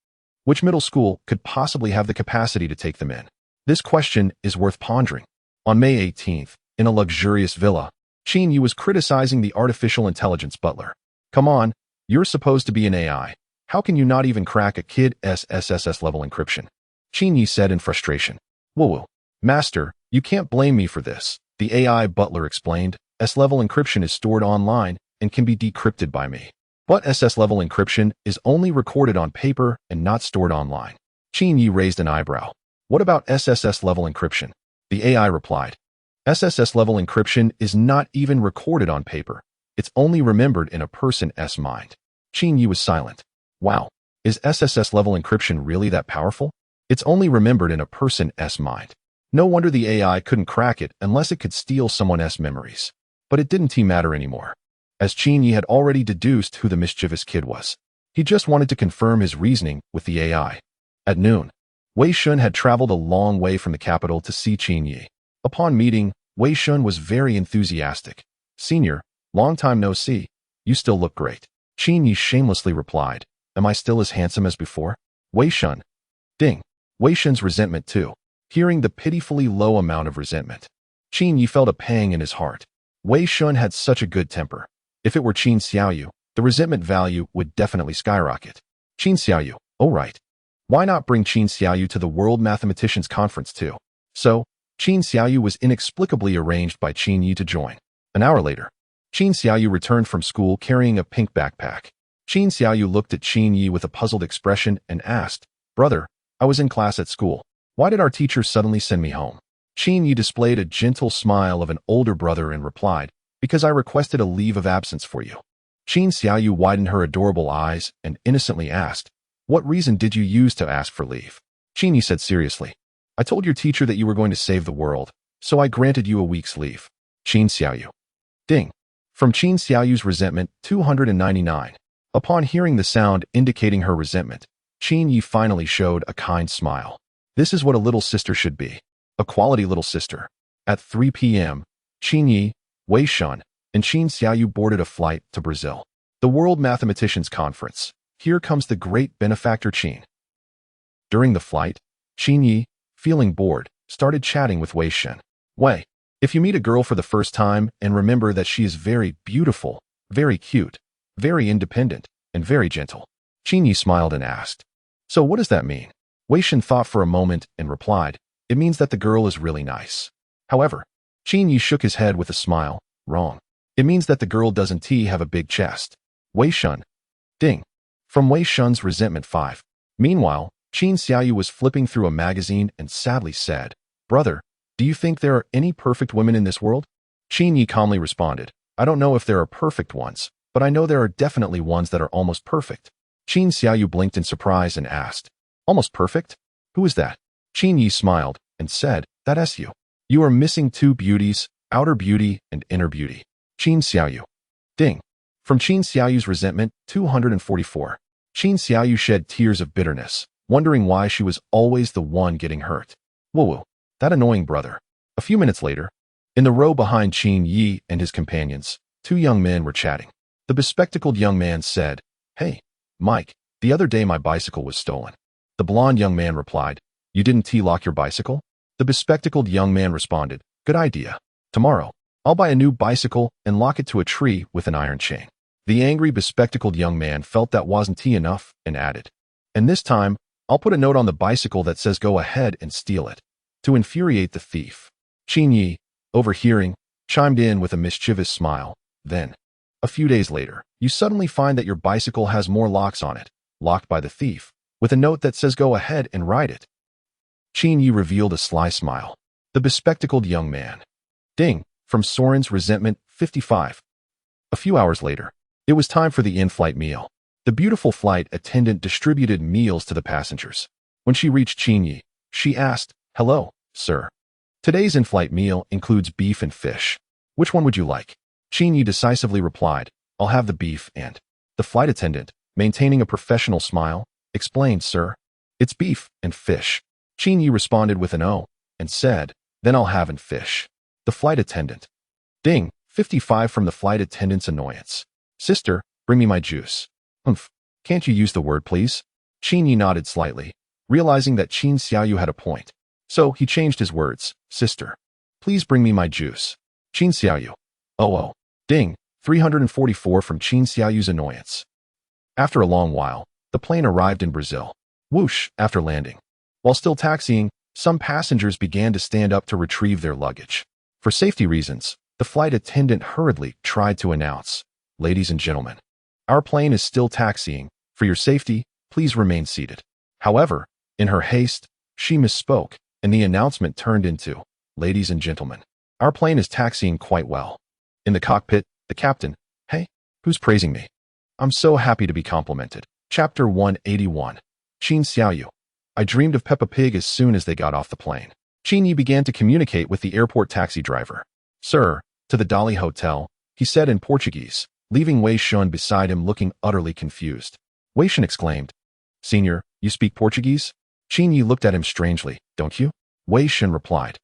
which middle school could possibly have the capacity to take them in? This question is worth pondering. On May 18th, in a luxurious villa, Qin Yu was criticizing the artificial intelligence butler. Come on, you're supposed to be an AI. How can you not even crack a kid's SSS-level encryption? Qin Yu said in frustration. Whoa, master, you can't blame me for this. The AI butler explained. S-level encryption is stored online and can be decrypted by me. But SS-level encryption is only recorded on paper and not stored online. Qin Yu raised an eyebrow. What about SSS-level encryption? The AI replied. SSS-level encryption is not even recorded on paper. It's only remembered in a person's mind. Qin Yu was silent. Wow, is SSS-level encryption really that powerful? It's only remembered in a person's mind. No wonder the AI couldn't crack it unless it could steal someone else's memories. But it didn't matter anymore, as Qin Yi had already deduced who the mischievous kid was. He just wanted to confirm his reasoning with the AI. At noon, Wei Shun had traveled a long way from the capital to see Qin Yi. Upon meeting, Wei Shun was very enthusiastic. "Senior, long time no see. You still look great." Qin Yi shamelessly replied, "Am I still as handsome as before?" Wei Shun. Ding. Wei Shun's resentment too. Hearing the pitifully low amount of resentment, Qin Yi felt a pang in his heart. Wei Shun had such a good temper. If it were Qin Xiaoyu, the resentment value would definitely skyrocket. Qin Xiaoyu, oh right. Why not bring Qin Xiaoyu to the World Mathematicians Conference too? So, Qin Xiaoyu was inexplicably arranged by Qin Yi to join. An hour later, Qin Xiaoyu returned from school carrying a pink backpack. Qin Xiaoyu looked at Qin Yi with a puzzled expression and asked, "Brother, I was in class at school. Why did our teacher suddenly send me home?" Qin Yi displayed a gentle smile of an older brother and replied, "Because I requested a leave of absence for you." Qin Xiaoyu widened her adorable eyes and innocently asked, "What reason did you use to ask for leave?" Qin Yi said seriously, "I told your teacher that you were going to save the world, so I granted you a week's leave." Qin Xiaoyu. Ding. From Qin Xiaoyu's resentment, 299. Upon hearing the sound indicating her resentment, Qin Yi finally showed a kind smile. This is what a little sister should be. A quality little sister. At 3 p.m., Qin Yi, Wei Shun, and Qin Xiaoyu boarded a flight to Brazil. The World Mathematicians Conference. Here comes the great benefactor Qin. During the flight, Qin Yi, feeling bored, started chatting with Wei Shun. "Wei, if you meet a girl for the first time and remember that she is very beautiful, very cute, very independent, and very gentle." Qin Yi smiled and asked, "So what does that mean?" Wei Shun thought for a moment and replied, "It means that the girl is really nice." However, Qin Yi shook his head with a smile. "Wrong. It means that the girl doesn't have a big chest." Wei Shun. Ding. From Wei Shun's resentment 5. Meanwhile, Qin Xiaoyu was flipping through a magazine and sadly said, "Brother, do you think there are any perfect women in this world?" Qin Yi calmly responded, "I don't know if there are perfect ones, but I know there are definitely ones that are almost perfect." Qin Xiaoyu blinked in surprise and asked, "Almost perfect? Who is that?" Qin Yi smiled and said, "That's you. You are missing two beauties, outer beauty and inner beauty." Qin Xiaoyu. Ding. From Qin Xiaoyu's resentment, 244. Qin Xiaoyu shed tears of bitterness, wondering why she was always the one getting hurt. Woo-woo. That annoying brother. A few minutes later, in the row behind Qin Yi and his companions, two young men were chatting. The bespectacled young man said, "Hey, Mike, the other day my bicycle was stolen." The blonde young man replied, "You didn't T-lock your bicycle?" The bespectacled young man responded, "Good idea. Tomorrow, I'll buy a new bicycle and lock it to a tree with an iron chain." The angry bespectacled young man felt that wasn't enough and added, "And this time, I'll put a note on the bicycle that says go ahead and steal it, to infuriate the thief." Qin Yi, overhearing, chimed in with a mischievous smile. Then, a few days later, you suddenly find that your bicycle has more locks on it, locked by the thief, with a note that says go ahead and ride it. Qin Yi revealed a sly smile. The bespectacled young man. Ding. From Soren's resentment, 55. A few hours later, it was time for the in-flight meal. The beautiful flight attendant distributed meals to the passengers. When she reached Qin Yi, she asked, "Hello, sir. Today's in-flight meal includes beef and fish. Which one would you like?" Qin Yi decisively replied, "I'll have the beef and..." The flight attendant, maintaining a professional smile, explained, "Sir, it's beef and fish." Qin Yi responded with an "oh," and said, "Then I'll have and fish." The flight attendant. Ding. 55 from the flight attendant's annoyance. "Sister, bring me my juice." "Humph. Can't you use the word, please?" Qin Yi nodded slightly, realizing that Qin Xiaoyu had a point. So he changed his words. "Sister, please bring me my juice." Qin Xiaoyu. Oh. Ding. 344 from Qin Xiaoyu's annoyance. After a long while, the plane arrived in Brazil. Whoosh, after landing. While still taxiing, some passengers began to stand up to retrieve their luggage. For safety reasons, the flight attendant hurriedly tried to announce, "Ladies and gentlemen, our plane is still taxiing. For your safety, please remain seated." However, in her haste, she misspoke, and the announcement turned into, "Ladies and gentlemen, our plane is taxiing quite well." In the cockpit, the captain, "Hey, who's praising me? I'm so happy to be complimented." Chapter 181. Qin Xiaoyu. I dreamed of Peppa Pig as soon as they got off the plane. Qin Yi began to communicate with the airport taxi driver. "Sir, to the Dali Hotel," he said in Portuguese, leaving Wei Shun beside him looking utterly confused. Wei Shun exclaimed, "Senior, you speak Portuguese?" Qin Yi looked at him strangely. "Don't you?" Wei Shun replied.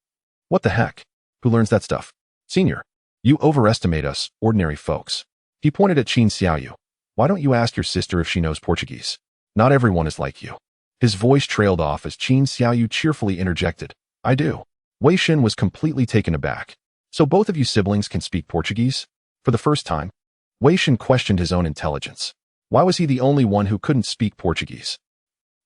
"What the heck? Who learns that stuff?" "Senior, you overestimate us, ordinary folks." He pointed at Qin Xiaoyu. "Why don't you ask your sister if she knows Portuguese? Not everyone is like you." His voice trailed off as Qin Xiaoyu cheerfully interjected, "I do." Wei Shun was completely taken aback. "So both of you siblings can speak Portuguese?" For the first time, Wei Shun questioned his own intelligence. Why was he the only one who couldn't speak Portuguese?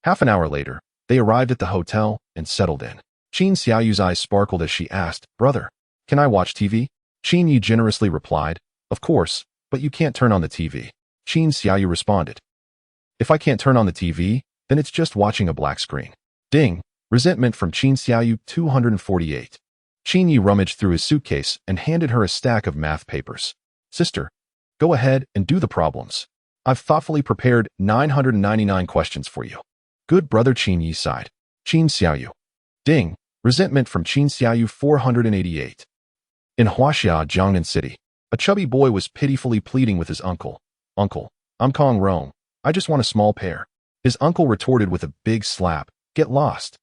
Half an hour later, they arrived at the hotel and settled in. Qin Xiaoyu's eyes sparkled as she asked, "Brother, can I watch TV?" Qin Yi generously replied, "Of course, but you can't turn on the TV." Qin Xiaoyu responded, "If I can't turn on the TV, then it's just watching a black screen." Ding! Resentment from Qin Xiaoyu 248. Qin Yi rummaged through his suitcase and handed her a stack of math papers. "Sister, go ahead and do the problems. I've thoughtfully prepared 999 questions for you." "Good brother," Qin Yi sighed. Qin Xiaoyu. Ding! Resentment from Qin Xiaoyu 488. In Huaxia, Jiangnan City, a chubby boy was pitifully pleading with his uncle. "Uncle, I'm Kong Rong. I just want a small pear." His uncle retorted with a big slap, "Get lost.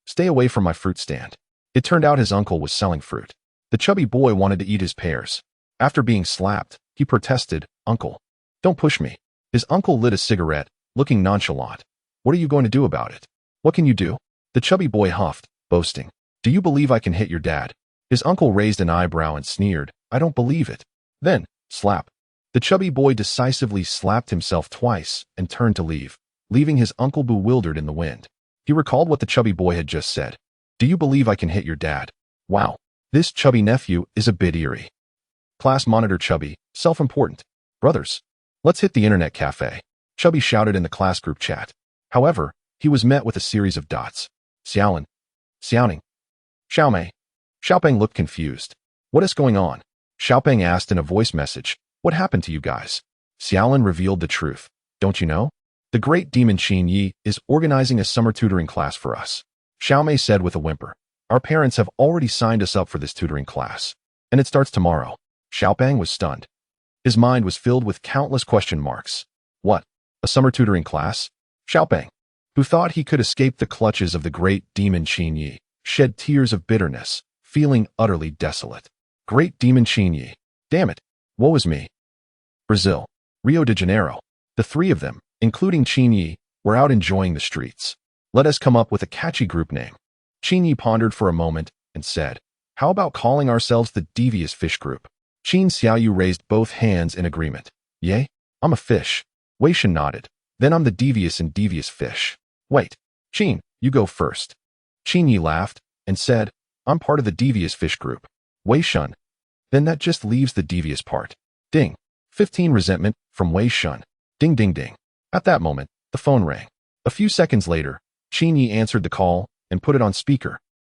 Stay away from my fruit stand." It turned out his uncle was selling fruit. The chubby boy wanted to eat his pears. After being slapped, he protested, "Uncle, don't push me." His uncle lit a cigarette, looking nonchalant. "What are you going to do about it?" "What can you do?" The chubby boy huffed, boasting. "Do you believe I can hit your dad?" His uncle raised an eyebrow and sneered, "I don't believe it." Then, slap. The chubby boy decisively slapped himself twice and turned to leave, leaving his uncle bewildered in the wind. He recalled what the chubby boy had just said. "Do you believe I can hit your dad?" Wow, this chubby nephew is a bit eerie. Class monitor Chubby, self-important. "Brothers, let's hit the internet cafe," Chubby shouted in the class group chat. However, he was met with a series of dots. Xiaolin. Xiaoning. Xiaomei. Xiaopeng looked confused. "What is going on?" Xiaopeng asked in a voice message. "What happened to you guys?" Xiaolin revealed the truth. "Don't you know? The great demon Qin Yi is organizing a summer tutoring class for us." Xiaomei said with a whimper. "Our parents have already signed us up for this tutoring class, and it starts tomorrow." Xiaopeng was stunned. His mind was filled with countless question marks. What? A summer tutoring class? Xiaopeng, who thought he could escape the clutches of the great demon Qin Yi, shed tears of bitterness, feeling utterly desolate. Great demon Qin Yi. Damn it. Woe is me. Brazil. Rio de Janeiro. The three of them, including Qin Yi, were out enjoying the streets. "Let us come up with a catchy group name." Qin Yi pondered for a moment and said, "How about calling ourselves the Devious Fish Group?" Qin Xiaoyu raised both hands in agreement. "Yay, I'm a fish." Wei Shun nodded. "Then I'm the devious and devious fish." "Wait, Qin, you go first." Qin Yi laughed and said, "I'm part of the Devious Fish Group." Wei Shun. "Then that just leaves the devious part." Ding. 15 resentment from Wei Shun. Ding ding ding. At that moment, the phone rang. A few seconds later, Qin Yi answered the call and put it on speaker.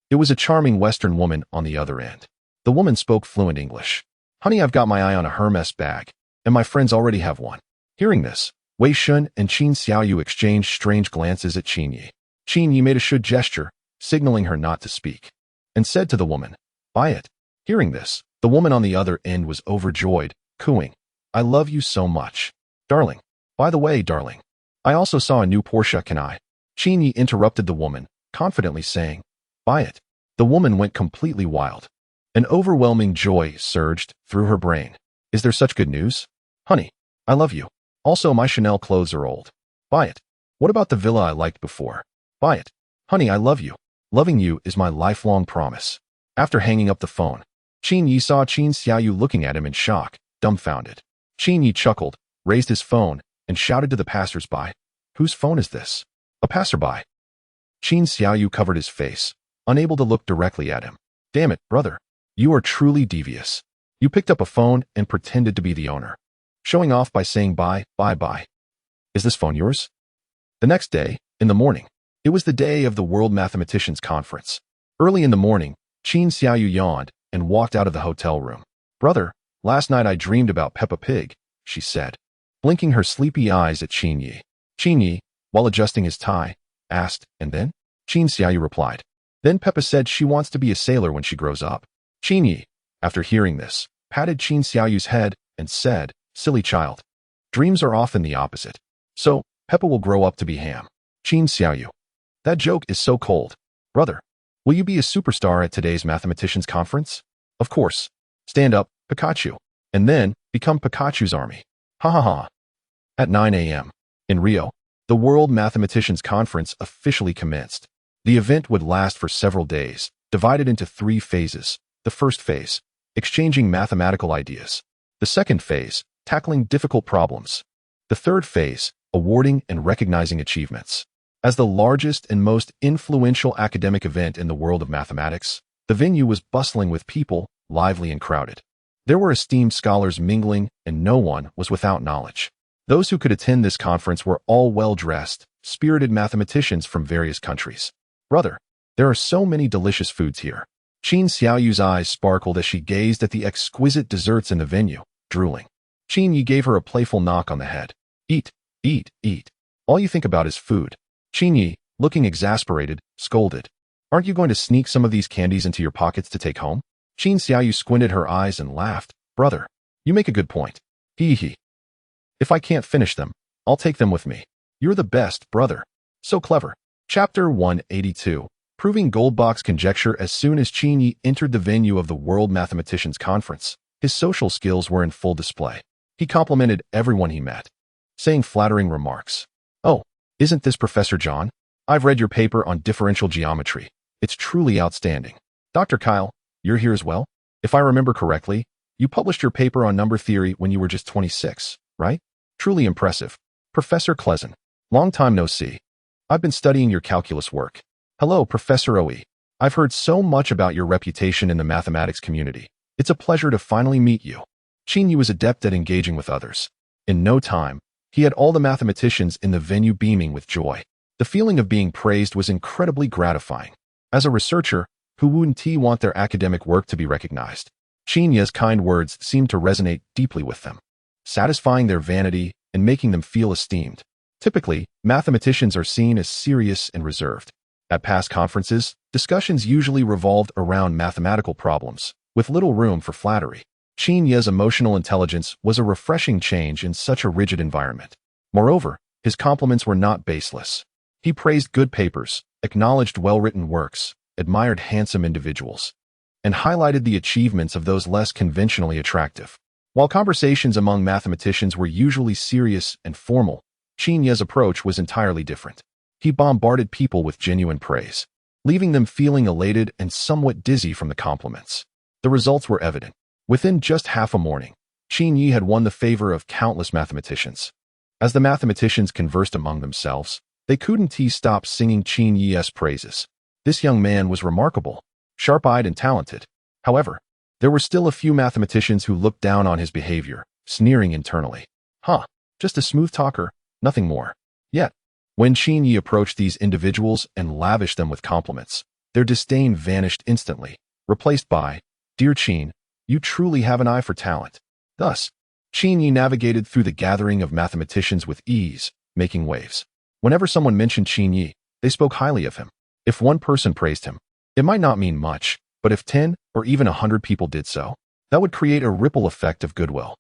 It was a charming Western woman on the other end. The woman spoke fluent English. "Honey, I've got my eye on a Hermes bag, and my friends already have one." Hearing this, Wei Shun and Qin Xiaoyu exchanged strange glances at Qin Yi. Qin Yi made a should gesture, signaling her not to speak, and said to the woman, "Buy it." Hearing this, the woman on the other end was overjoyed, cooing, "I love you so much. Darling. By the way, darling, I also saw a new Porsche, can I?" Qin Yi interrupted the woman, confidently saying, "Buy it." The woman went completely wild. An overwhelming joy surged through her brain. "Is there such good news? Honey, I love you. Also, my Chanel clothes are old. Buy it. What about the villa I liked before? Buy it. Honey, I love you. Loving you is my lifelong promise." After hanging up the phone, Qin Yi saw Qin Xiaoyu looking at him in shock, dumbfounded. Qin Yi chuckled, raised his phone, and shouted to the passers-by, "Whose phone is this?" "A passerby." Qin Xiaoyu covered his face, unable to look directly at him. "Damn it, brother. You are truly devious. You picked up a phone and pretended to be the owner, showing off by saying bye. Is this phone yours?" The next day, in the morning, it was the day of the World Mathematicians Conference. Early in the morning, Qin Xiaoyu yawned and walked out of the hotel room. "Brother, last night I dreamed about Peppa Pig," she said, blinking her sleepy eyes at Qin Yi. Qin Yi, while adjusting his tie, asked, "And then?" Qin Xiaoyu replied, Then Peppa said she wants to be a sailor when she grows up. Qin Yi, after hearing this, patted Qin Xiaoyu's head and said, "Silly child. Dreams are often the opposite. So, Peppa will grow up to be Ham." Qin Xiaoyu. That joke is so cold. Brother, will you be a superstar at today's mathematicians conference? Of course. Stand up, Pikachu. And then, become Pikachu's army. Ha ha ha. At 9 a.m. in Rio, the World Mathematicians Conference officially commenced. The event would last for several days, divided into 3 phases. The first phase, exchanging mathematical ideas. The second phase, tackling difficult problems. The third phase, awarding and recognizing achievements. As the largest and most influential academic event in the world of mathematics, the venue was bustling with people, lively and crowded. There were esteemed scholars mingling, and no one was without knowledge. Those who could attend this conference were all well-dressed, spirited mathematicians from various countries. Brother, there are so many delicious foods here. Qin Xiaoyu's eyes sparkled as she gazed at the exquisite desserts in the venue, drooling. Qin Yi gave her a playful knock on the head. Eat, eat, eat. All you think about is food. Qin Yi, looking exasperated, scolded. Aren't you going to sneak some of these candies into your pockets to take home? Qin Xiaoyu squinted her eyes and laughed. Brother, you make a good point. Hee hee. If I can't finish them, I'll take them with me. You're the best, brother. So clever. Chapter 182. Proving Goldbach's conjecture. As soon as Qin Yi entered the venue of the World Mathematicians Conference, his social skills were in full display. He complimented everyone he met, saying flattering remarks. Oh, isn't this Professor John? I've read your paper on differential geometry. It's truly outstanding. Dr. Kyle, you're here as well? If I remember correctly, you published your paper on number theory when you were just 26, right? Truly impressive. Professor Klezen, long time no see. I've been studying your calculus work. Hello, Professor Oe. I've heard so much about your reputation in the mathematics community. It's a pleasure to finally meet you. Qin Yi was adept at engaging with others. In no time, he had all the mathematicians in the venue beaming with joy. The feeling of being praised was incredibly gratifying. As a researcher, who wouldn't want their academic work to be recognized? Qin Yi's kind words seemed to resonate deeply with them, satisfying their vanity and making them feel esteemed. Typically, mathematicians are seen as serious and reserved. At past conferences, discussions usually revolved around mathematical problems, with little room for flattery. Qin Yi's emotional intelligence was a refreshing change in such a rigid environment. Moreover, his compliments were not baseless. He praised good papers, acknowledged well-written works, admired handsome individuals, and highlighted the achievements of those less conventionally attractive. While conversations among mathematicians were usually serious and formal, Qin Yi's approach was entirely different. He bombarded people with genuine praise, leaving them feeling elated and somewhat dizzy from the compliments. The results were evident. Within just half a morning, Qin Yi had won the favor of countless mathematicians. As the mathematicians conversed among themselves, they couldn't stop singing Qin Yi's praises. This young man was remarkable, sharp-eyed and talented. However, there were still a few mathematicians who looked down on his behavior, sneering internally. Just a smooth talker, nothing more. Yet, when Qin Yi approached these individuals and lavished them with compliments, their disdain vanished instantly, replaced by, "Dear Qin, you truly have an eye for talent." Thus, Qin Yi navigated through the gathering of mathematicians with ease, making waves. Whenever someone mentioned Qin Yi, they spoke highly of him. If one person praised him, it might not mean much, but if 10 or even 100 people did so, that would create a ripple effect of goodwill.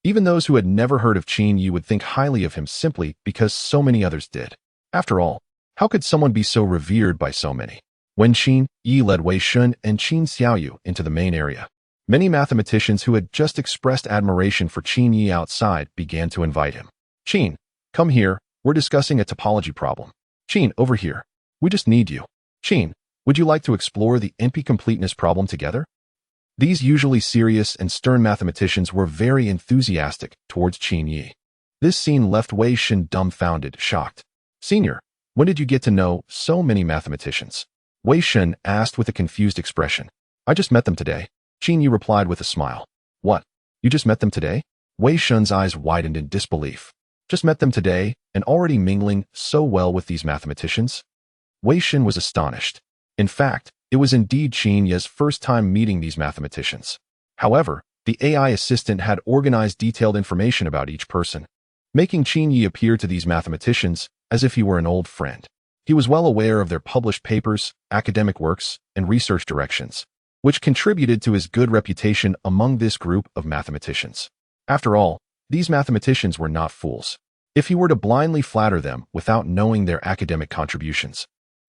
Even those who had never heard of Qin Yi would think highly of him simply because so many others did. After all, how could someone be so revered by so many? When Qin Yi led Wei Shun and Qin Xiaoyu into the main area, many mathematicians who had just expressed admiration for Qin Yi outside began to invite him. "Qin, come here, we're discussing a topology problem. Qin, over here. We just need you. Qin, would you like to explore the NP-completeness problem together?" These usually serious and stern mathematicians were very enthusiastic towards Qin Yi. This scene left Wei Shun dumbfounded, shocked. "Senior, when did you get to know so many mathematicians?" Wei Shun asked with a confused expression. "I just met them today," Qin Yi replied with a smile. "What? You just met them today?" Wei Shun's eyes widened in disbelief. "Just met them today and already mingling so well with these mathematicians?" Wei Shun was astonished. In fact, it was indeed Qin Yi's first time meeting these mathematicians. However, the AI assistant had organized detailed information about each person, making Qin Yi appear to these mathematicians as if he were an old friend. He was well aware of their published papers, academic works, and research directions, which contributed to his good reputation among this group of mathematicians. After all, these mathematicians were not fools. If he were to blindly flatter them without knowing their academic contributions,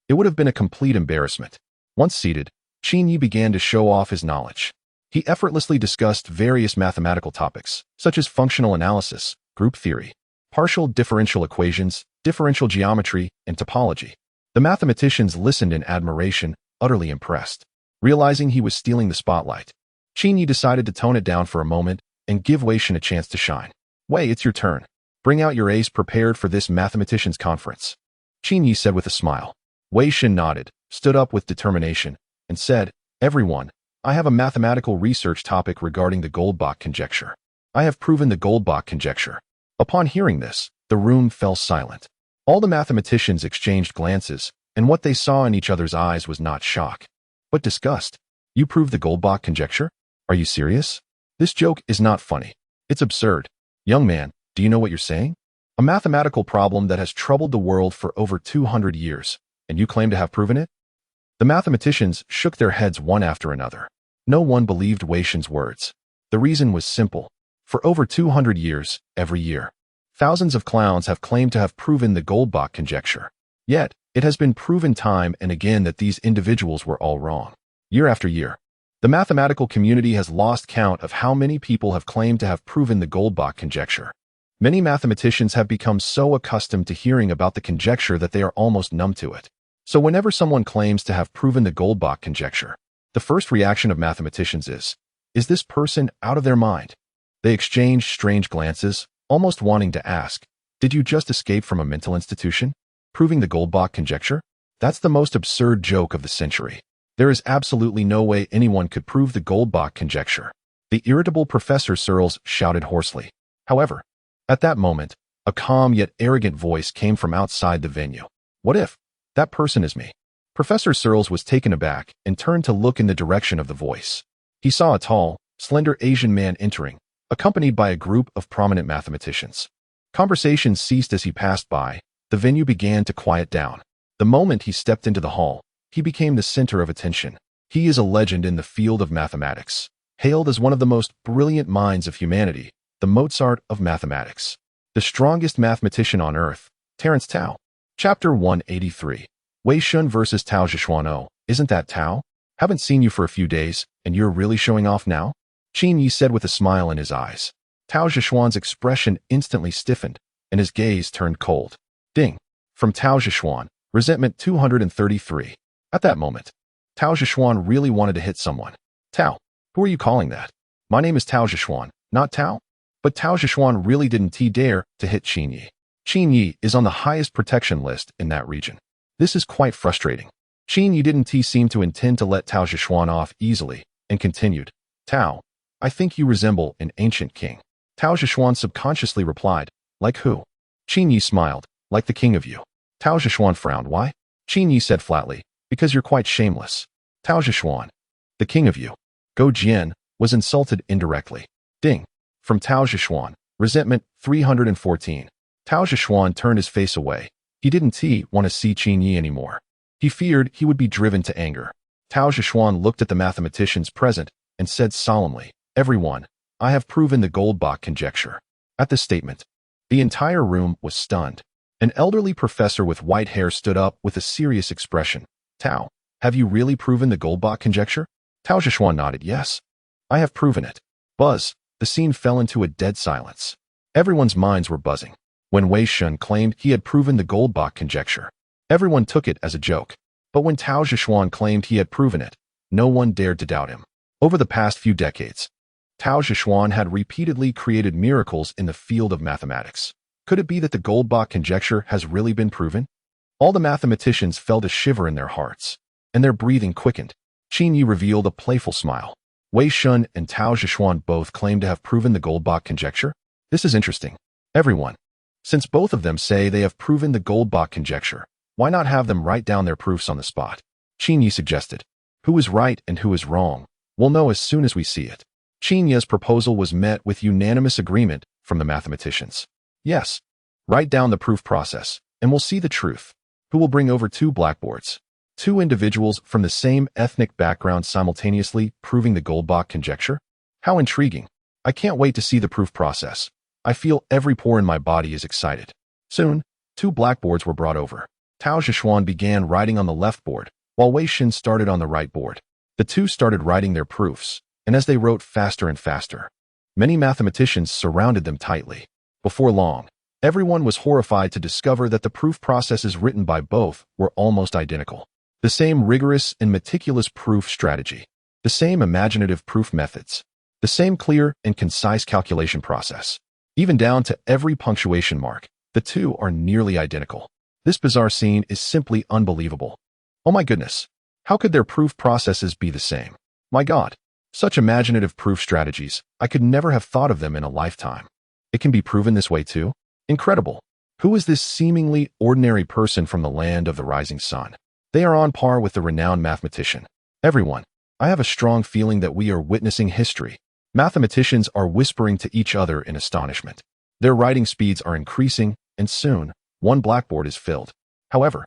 it would have been a complete embarrassment. Once seated, Qin Yi began to show off his knowledge. He effortlessly discussed various mathematical topics, such as functional analysis, group theory, partial differential equations, differential geometry, and topology. The mathematicians listened in admiration, utterly impressed. Realizing he was stealing the spotlight, Qin Yi decided to tone it down for a moment and give Wei Shen a chance to shine. Wei, it's your turn. Bring out your ace prepared for this mathematicians' conference, Qin Yi said with a smile. Wei Shen nodded, stood up with determination, and said, Everyone, I have a mathematical research topic regarding the Goldbach conjecture. I have proven the Goldbach conjecture. Upon hearing this, the room fell silent. All the mathematicians exchanged glances, and what they saw in each other's eyes was not shock, but disgust. You proved the Goldbach conjecture? Are you serious? This joke is not funny. It's absurd. Young man, do you know what you're saying? A mathematical problem that has troubled the world for over 200 years, and you claim to have proven it? The mathematicians shook their heads one after another. No one believed Wei Shen's words. The reason was simple. For over 200 years, every year, thousands of clowns have claimed to have proven the Goldbach conjecture. Yet, it has been proven time and again that these individuals were all wrong. Year after year, the mathematical community has lost count of how many people have claimed to have proven the Goldbach conjecture. Many mathematicians have become so accustomed to hearing about the conjecture that they are almost numb to it. So whenever someone claims to have proven the Goldbach conjecture, the first reaction of mathematicians is this person out of their mind? They exchange strange glances, almost wanting to ask, did you just escape from a mental institution? Proving the Goldbach conjecture? That's the most absurd joke of the century. There is absolutely no way anyone could prove the Goldbach conjecture. The irritable Professor Searles shouted hoarsely. However, at that moment, a calm yet arrogant voice came from outside the venue. What if that person is me? Professor Searles was taken aback and turned to look in the direction of the voice. He saw a tall, slender Asian man entering, accompanied by a group of prominent mathematicians. Conversation ceased as he passed by. The venue began to quiet down. The moment he stepped into the hall, he became the center of attention. He is a legend in the field of mathematics, hailed as one of the most brilliant minds of humanity, the Mozart of mathematics. The strongest mathematician on earth, Terence Tao. Chapter 183. Wei Shen versus Tao Zhishuan. Oh, isn't that Tao? Haven't seen you for a few days, and you're really showing off now? Qin Yi said with a smile in his eyes. Tao Zhishuan's expression instantly stiffened, and his gaze turned cold. Ding. From Tao Zhishuan, resentment 233. At that moment, Tao Zhishuan really wanted to hit someone. Tao, who are you calling that? My name is Tao Zhishuan, not Tao? But Tao Zhishuan really didn't dare to hit Qin Yi. Qin Yi is on the highest protection list in that region. This is quite frustrating. Qin Yi didn't seem to intend to let Tao Zhishuan off easily, and continued, Tao, I think you resemble an ancient king. Tao Zhishuan subconsciously replied, like who? Qin Yi smiled, like the king of you. Tao Zhishuan frowned. Why? Qin Yi said flatly, because you're quite shameless. Tao Zhishuan, the king of you. Go Jian was insulted indirectly. Ding. From Tao Zhishuan, resentment 314. Tao Zhishuan turned his face away. He didn't want to see Qin Yi anymore. He feared he would be driven to anger. Tao Zhishuan looked at the mathematicians present and said solemnly, Everyone, I have proven the Goldbach conjecture. At this statement, the entire room was stunned. An elderly professor with white hair stood up with a serious expression. Tao, have you really proven the Goldbach conjecture? Tao Zhishuan nodded. Yes, I have proven it. Buzz. The scene fell into a dead silence. Everyone's minds were buzzing. When Wei Shen claimed he had proven the Goldbach conjecture, everyone took it as a joke. But when Tao Zhishuan claimed he had proven it, no one dared to doubt him. Over the past few decades, Tao Zhishuan had repeatedly created miracles in the field of mathematics. Could it be that the Goldbach conjecture has really been proven? All the mathematicians felt a shiver in their hearts, and their breathing quickened. Qin Yi revealed a playful smile. Wei Shen and Tao Zhishuan both claim to have proven the Goldbach conjecture. This is interesting. Everyone, since both of them say they have proven the Goldbach conjecture, why not have them write down their proofs on the spot? Qin Yi suggested. Who is right and who is wrong? We'll know as soon as we see it. Qin Yi's proposal was met with unanimous agreement from the mathematicians. Yes, write down the proof process, and we'll see the truth. Who will bring over 2 blackboards? 2 individuals from the same ethnic background simultaneously proving the Goldbach conjecture? How intriguing. I can't wait to see the proof process. I feel every pore in my body is excited. Soon, 2 blackboards were brought over. Tao Zhishuan began writing on the left board, while Wei Xin started on the right board. The two started writing their proofs, and as they wrote faster and faster, many mathematicians surrounded them tightly. Before long, everyone was horrified to discover that the proof processes written by both were almost identical. The same rigorous and meticulous proof strategy, the same imaginative proof methods, the same clear and concise calculation process. Even down to every punctuation mark, the two are nearly identical. This bizarre scene is simply unbelievable. Oh my goodness, how could their proof processes be the same? My God, such imaginative proof strategies, I could never have thought of them in a lifetime. It can be proven this way too? Incredible. Who is this seemingly ordinary person from the land of the rising sun? They are on par with the renowned mathematician. Everyone, I have a strong feeling that we are witnessing history. Mathematicians are whispering to each other in astonishment. Their writing speeds are increasing, and soon, 1 blackboard is filled. However,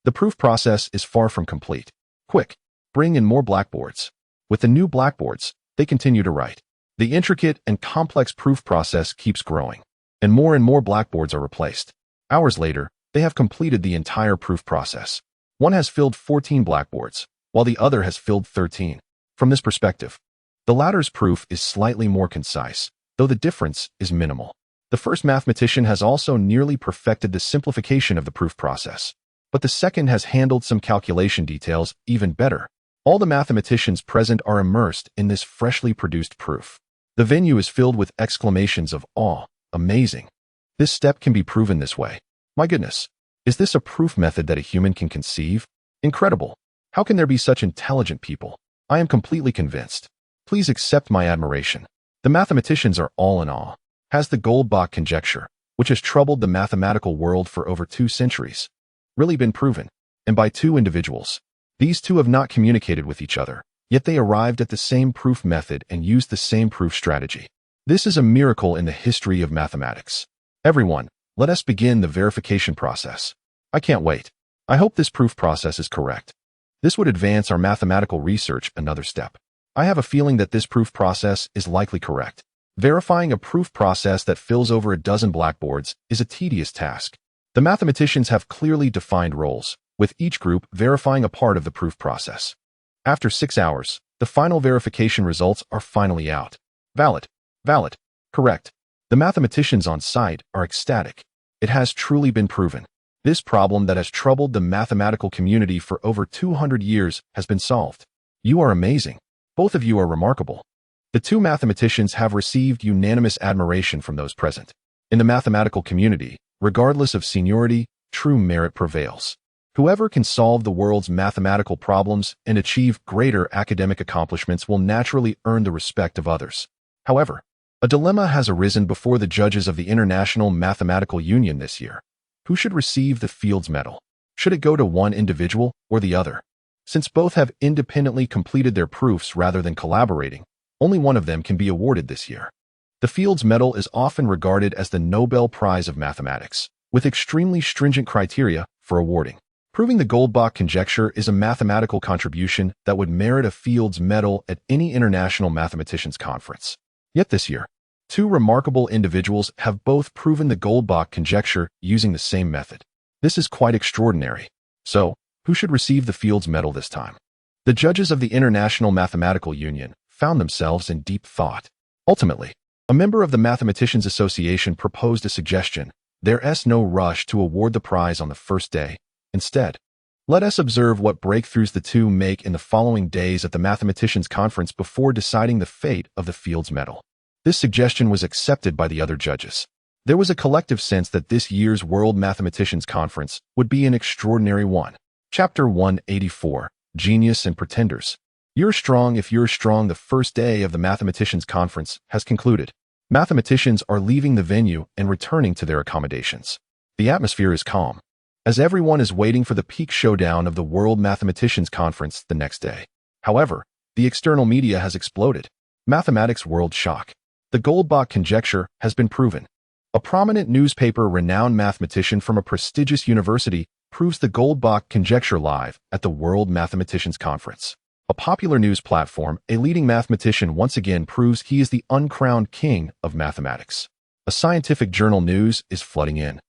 the proof process is far from complete. Quick, bring in more blackboards. With the new blackboards, they continue to write. The intricate and complex proof process keeps growing, and more blackboards are replaced. Hours later, they have completed the entire proof process. One has filled 14 blackboards, while the other has filled 13. From this perspective, the latter's proof is slightly more concise, though the difference is minimal. The first mathematician has also nearly perfected the simplification of the proof process, but the second has handled some calculation details even better. All the mathematicians present are immersed in this freshly produced proof. The venue is filled with exclamations of awe. Amazing. This step can be proven this way. My goodness, is this a proof method that a human can conceive? Incredible. How can there be such intelligent people? I am completely convinced. Please accept my admiration. The mathematicians are all in awe. Has the Goldbach conjecture, which has troubled the mathematical world for over 2 centuries, really been proven? And by 2 individuals. These 2 have not communicated with each other, yet they arrived at the same proof method and used the same proof strategy. This is a miracle in the history of mathematics. Everyone, let us begin the verification process. I can't wait. I hope this proof process is correct. This would advance our mathematical research another step. I have a feeling that this proof process is likely correct. Verifying a proof process that fills over a dozen blackboards is a tedious task. The mathematicians have clearly defined roles, with each group verifying a part of the proof process. After 6 hours, the final verification results are finally out. Valid. Valid. Correct. The mathematicians on site are ecstatic. It has truly been proven. This problem that has troubled the mathematical community for over 200 years has been solved. You are amazing. Both of you are remarkable. The 2 mathematicians have received unanimous admiration from those present. In the mathematical community, regardless of seniority, true merit prevails. Whoever can solve the world's mathematical problems and achieve greater academic accomplishments will naturally earn the respect of others. However, a dilemma has arisen before the judges of the International Mathematical Union this year. Who should receive the Fields Medal? Should it go to one individual or the other? Since both have independently completed their proofs rather than collaborating, only one of them can be awarded this year. The Fields Medal is often regarded as the Nobel Prize of Mathematics, with extremely stringent criteria for awarding. Proving the Goldbach conjecture is a mathematical contribution that would merit a Fields Medal at any international mathematicians conference. Yet this year, 2 remarkable individuals have both proven the Goldbach conjecture using the same method. This is quite extraordinary. So, who should receive the Fields Medal this time? The judges of the International Mathematical Union found themselves in deep thought. Ultimately, a member of the Mathematicians Association proposed a suggestion. There's no rush to award the prize on the first day. Instead, let us observe what breakthroughs the 2 make in the following days at the Mathematicians Conference before deciding the fate of the Fields Medal. This suggestion was accepted by the other judges. There was a collective sense that this year's World Mathematicians Conference would be an extraordinary one. Chapter 184, Genius and Pretenders. You're strong if you're strong. The first day of the Mathematicians Conference has concluded. Mathematicians are leaving the venue and returning to their accommodations. The atmosphere is calm, as everyone is waiting for the peak showdown of the World Mathematicians Conference the next day. However, the external media has exploded. Mathematics world shock. The Goldbach conjecture has been proven. A prominent newspaper, renowned mathematician from a prestigious university, proves the Goldbach conjecture live at the World Mathematicians Conference. A popular news platform, a leading mathematician once again proves he is the uncrowned king of mathematics. A scientific journal news is flooding in.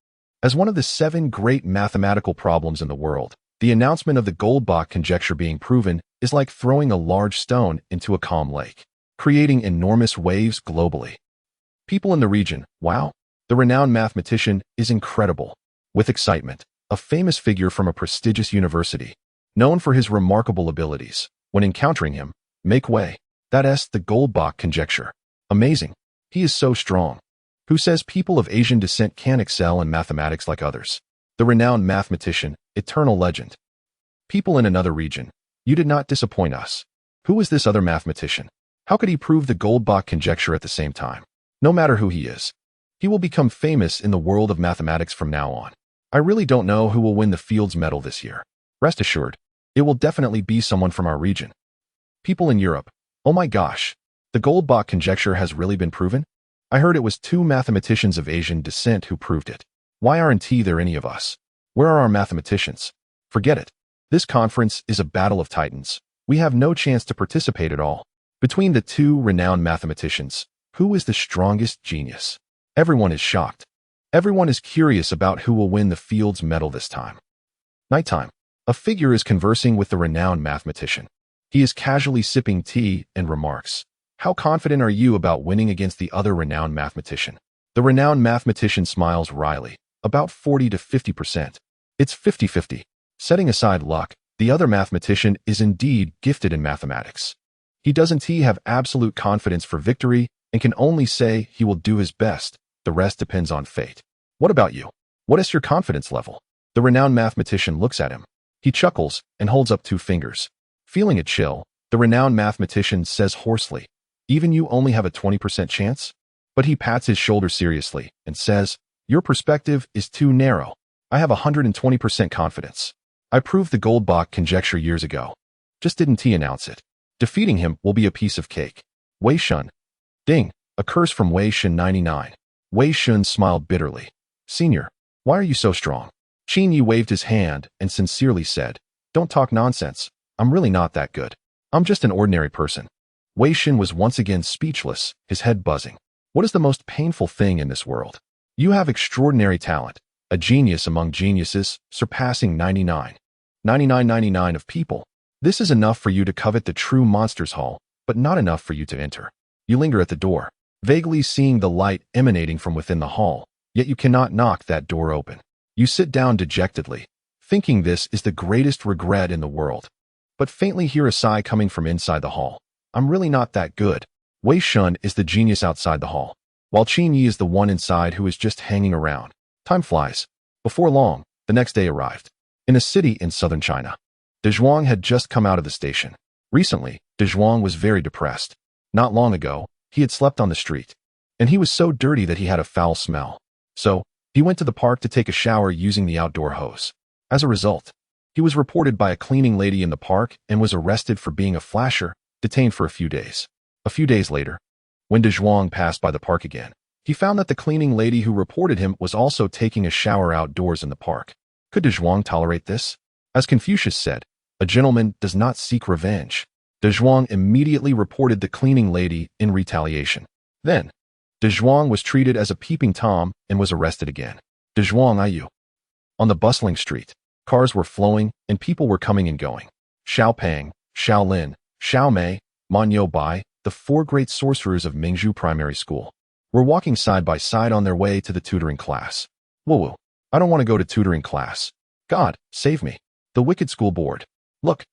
As one of the 7 great mathematical problems in the world, the announcement of the Goldbach conjecture being proven is like throwing a large stone into a calm lake, creating enormous waves globally. People in the region, wow, the renowned mathematician is incredible. With excitement, a famous figure from a prestigious university, known for his remarkable abilities, when encountering him, make way. That's the Goldbach conjecture. Amazing. He is so strong. Who says people of Asian descent can't excel in mathematics like others? The renowned mathematician, eternal legend. People in another region, you did not disappoint us. Who is this other mathematician? How could he prove the Goldbach conjecture at the same time? No matter who he is, he will become famous in the world of mathematics from now on. I really don't know who will win the Fields Medal this year. Rest assured, it will definitely be someone from our region. People in Europe, oh my gosh, the Goldbach conjecture has really been proven? I heard it was 2 mathematicians of Asian descent who proved it. Why aren't there any of us? Where are our mathematicians? Forget it. This conference is a battle of titans. We have no chance to participate at all. Between the 2 renowned mathematicians, who is the strongest genius? Everyone is shocked. Everyone is curious about who will win the Fields Medal this time. Nighttime. A figure is conversing with the renowned mathematician. He is casually sipping tea and remarks, "How confident are you about winning against the other renowned mathematician?" The renowned mathematician smiles wryly, "About 40 to 50%. It's 50-50. Setting aside luck, the other mathematician is indeed gifted in mathematics. He doesn't have absolute confidence for victory and can only say he will do his best. The rest depends on fate. What about you? What is your confidence level?" The renowned mathematician looks at him. He chuckles and holds up 2 fingers. Feeling a chill, the renowned mathematician says hoarsely, "Even you only have a 20% chance?" But he pats his shoulder seriously and says, "Your perspective is too narrow. I have 120% confidence. I proved the Goldbach conjecture years ago. Just didn't announce it. Defeating him will be a piece of cake." Wei Shun. Ding, a curse from Wei Shun 99. Wei Shun smiled bitterly. "Senior, why are you so strong?" Qin Yi waved his hand and sincerely said, "Don't talk nonsense. I'm really not that good. I'm just an ordinary person." Wei Shun was once again speechless, his head buzzing. What is the most painful thing in this world? You have extraordinary talent, a genius among geniuses, surpassing 99 of people. This is enough for you to covet the true Monsters Hall, but not enough for you to enter. You linger at the door, vaguely seeing the light emanating from within the hall, yet you cannot knock that door open. You sit down dejectedly, thinking this is the greatest regret in the world, but faintly hear a sigh coming from inside the hall. "I'm really not that good." Wei Shun is the genius outside the hall, while Qin Yi is the one inside who is just hanging around. Time flies. Before long, the next day arrived. In a city in southern China, De Zhuang had just come out of the station. Recently, De Zhuang was very depressed. Not long ago, he had slept on the street, and he was so dirty that he had a foul smell. So, he went to the park to take a shower using the outdoor hose. As a result, he was reported by a cleaning lady in the park and was arrested for being a flasher, detained for a few days. A few days later, when De Zhuang passed by the park again, he found that the cleaning lady who reported him was also taking a shower outdoors in the park. Could De Zhuang tolerate this? As Confucius said, a gentleman does not seek revenge. De Zhuang immediately reported the cleaning lady in retaliation. Then, De Zhuang was treated as a peeping Tom and was arrested again. De Zhuang Iu. On the bustling street, cars were flowing and people were coming and going. Xiao Pang, Xiao Lin, Xiao Mei, Man You Bai, the 4 great sorcerers of Mingzhu Primary School, were walking side by side on their way to the tutoring class. Woo-woo, I don't want to go to tutoring class. God, save me. The wicked school board. Look.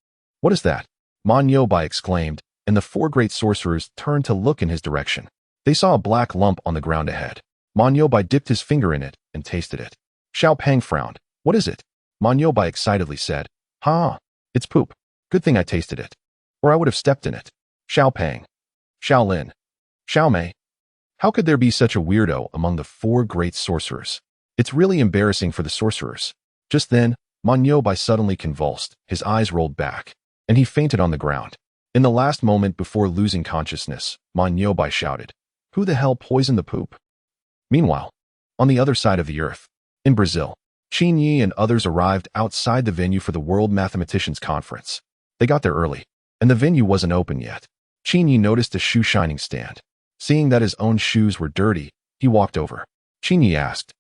What is that? Man You Bai exclaimed, and the 4 great sorcerers turned to look in his direction. They saw a black lump on the ground ahead. Man You Bai dipped his finger in it and tasted it. Xiao Pang frowned. What is it? Man You Bai excitedly said, "Ha! It's poop. Good thing I tasted it, or I would have stepped in it." Xiao Pang. Xiao Lin. Xiao Mei. How could there be such a weirdo among the 4 great sorcerers? It's really embarrassing for the sorcerers. Just then, Man You Bai suddenly convulsed, his eyes rolled back, and he fainted on the ground. In the last moment before losing consciousness, Man You Bai shouted, "Who the hell poisoned the poop?" Meanwhile, on the other side of the earth, in Brazil, Qin Yi and others arrived outside the venue for the World Mathematicians Conference. They got there early, and the venue wasn't open yet. Qin Yi noticed a shoe shining stand. Seeing that his own shoes were dirty, he walked over. Qin Yi asked,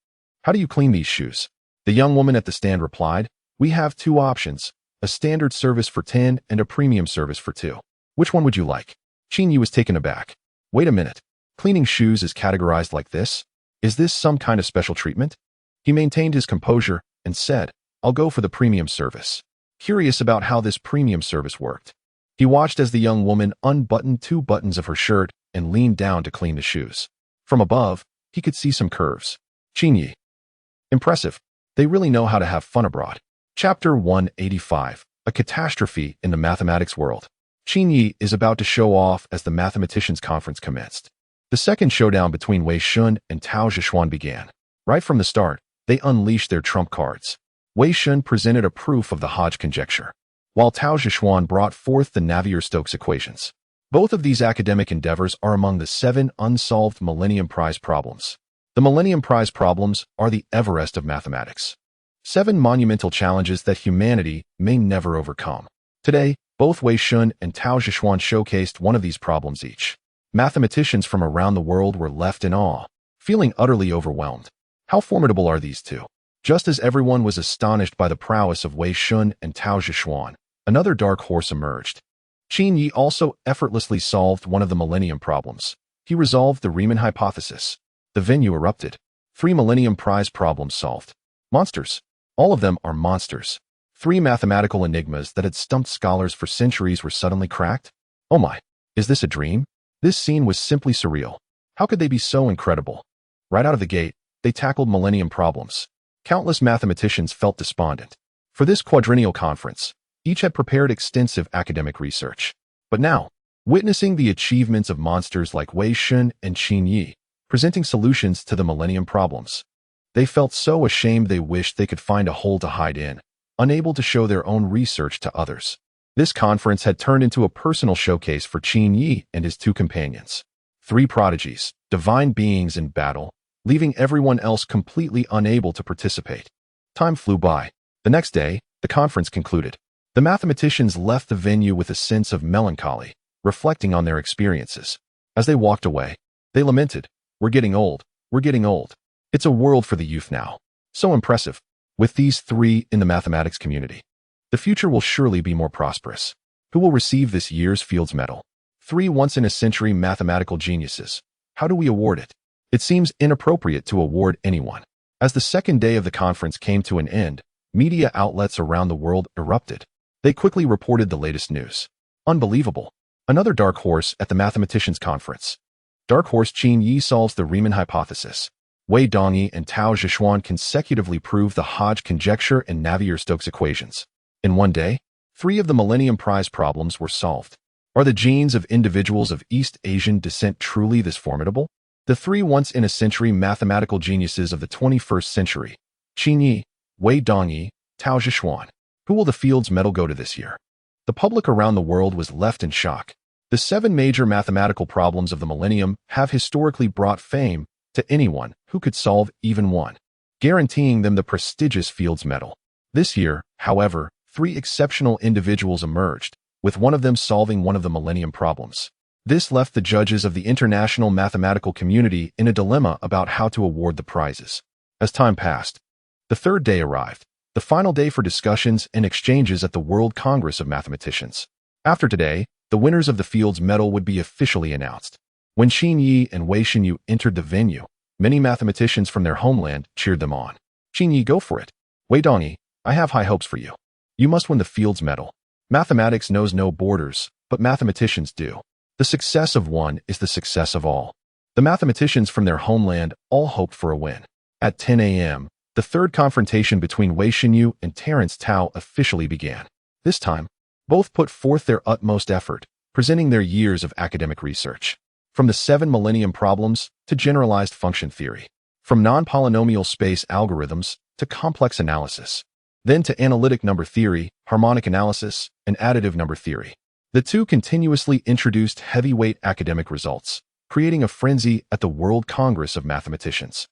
"How do you clean these shoes?" The young woman at the stand replied, "We have two options, a standard service for 10 and a premium service for 2. Which one would you like?" Qin Yi was taken aback. "Wait a minute. Cleaning shoes is categorized like this? Is this some kind of special treatment?" He maintained his composure and said, "I'll go for the premium service." Curious about how this premium service worked, he watched as the young woman unbuttoned 2 buttons of her shirt and leaned down to clean the shoes. From above, he could see some curves. Qin Yi. Impressive. They really know how to have fun abroad. Chapter 185, A Catastrophe in the Mathematics World. Qin Yi is about to show off as the Mathematicians Conference commenced. The second showdown between Wei Shun and Tao Zhishuan began. Right from the start, they unleashed their trump cards. Wei Shun presented a proof of the Hodge conjecture, while Tao Zhishuan brought forth the Navier-Stokes equations. Both of these academic endeavors are among the 7 unsolved Millennium Prize problems. The Millennium Prize problems are the Everest of mathematics. 7 monumental challenges that humanity may never overcome. Today, both Wei Shun and Tao Zhishuan showcased one of these problems each. Mathematicians from around the world were left in awe, feeling utterly overwhelmed. How formidable are these two? Just as everyone was astonished by the prowess of Wei Shun and Tao Zhishuan, another dark horse emerged. Qin Yi also effortlessly solved one of the Millennium problems. He resolved the Riemann hypothesis. The venue erupted. 3 Millennium Prize problems solved. Monsters. All of them are monsters. 3 mathematical enigmas that had stumped scholars for centuries were suddenly cracked. Oh my, is this a dream? This scene was simply surreal. How could they be so incredible? Right out of the gate, they tackled Millennium problems. Countless mathematicians felt despondent. For this quadrennial conference, each had prepared extensive academic research. But now, witnessing the achievements of monsters like Wei Shun and Qin Yi, presenting solutions to the Millennium problems, they felt so ashamed they wished they could find a hole to hide in, unable to show their own research to others. This conference had turned into a personal showcase for Qin Yi and his 2 companions. 3 prodigies, divine beings in battle, leaving everyone else completely unable to participate. Time flew by. The next day, the conference concluded. The mathematicians left the venue with a sense of melancholy, reflecting on their experiences. As they walked away, they lamented, "We're getting old, we're getting old. It's a world for the youth now. So impressive. With these 3 in the mathematics community, the future will surely be more prosperous. Who will receive this year's Fields Medal? 3 once-in-a-century mathematical geniuses. How do we award it?" It seems inappropriate to award anyone. As the second day of the conference came to an end, media outlets around the world erupted. They quickly reported the latest news. Unbelievable. Another dark horse at the Mathematicians Conference. Dark horse Qin Yi solves the Riemann hypothesis. Wei Dongyi and Tao Zhishuan consecutively prove the Hodge conjecture and Navier-Stokes equations. In one day, 3 of the Millennium Prize problems were solved. Are the genes of individuals of East Asian descent truly this formidable? The 3 once-in-a-century mathematical geniuses of the 21st century. Qin Yi, Wei Dongyi, Tao Zhishuan. Who will the Fields Medal go to this year? The public around the world was left in shock. The 7 major mathematical problems of the millennium have historically brought fame to anyone who could solve even one, guaranteeing them the prestigious Fields Medal. This year, however, 3 exceptional individuals emerged, with one of them solving one of the millennium problems. This left the judges of the international mathematical community in a dilemma about how to award the prizes. As time passed, the 3rd day arrived, the final day for discussions and exchanges at the World Congress of Mathematicians. After today, the winners of the Fields Medal would be officially announced. When Qin Yi and Wei Shunyu entered the venue, many mathematicians from their homeland cheered them on. "Qin Yi, go for it. Wei Dongyi, I have high hopes for you. You must win the Fields Medal. Mathematics knows no borders, but mathematicians do. The success of one is the success of all." The mathematicians from their homeland all hoped for a win. At 10 a.m., the 3rd confrontation between Wei Shunyu and Terence Tao officially began. This time, both put forth their utmost effort, presenting their years of academic research. From the 7 millennium problems to generalized function theory, from non-polynomial space algorithms to complex analysis, then to analytic number theory, harmonic analysis, and additive number theory. The 2 continuously introduced heavyweight academic results, creating a frenzy at the World Congress of Mathematicians.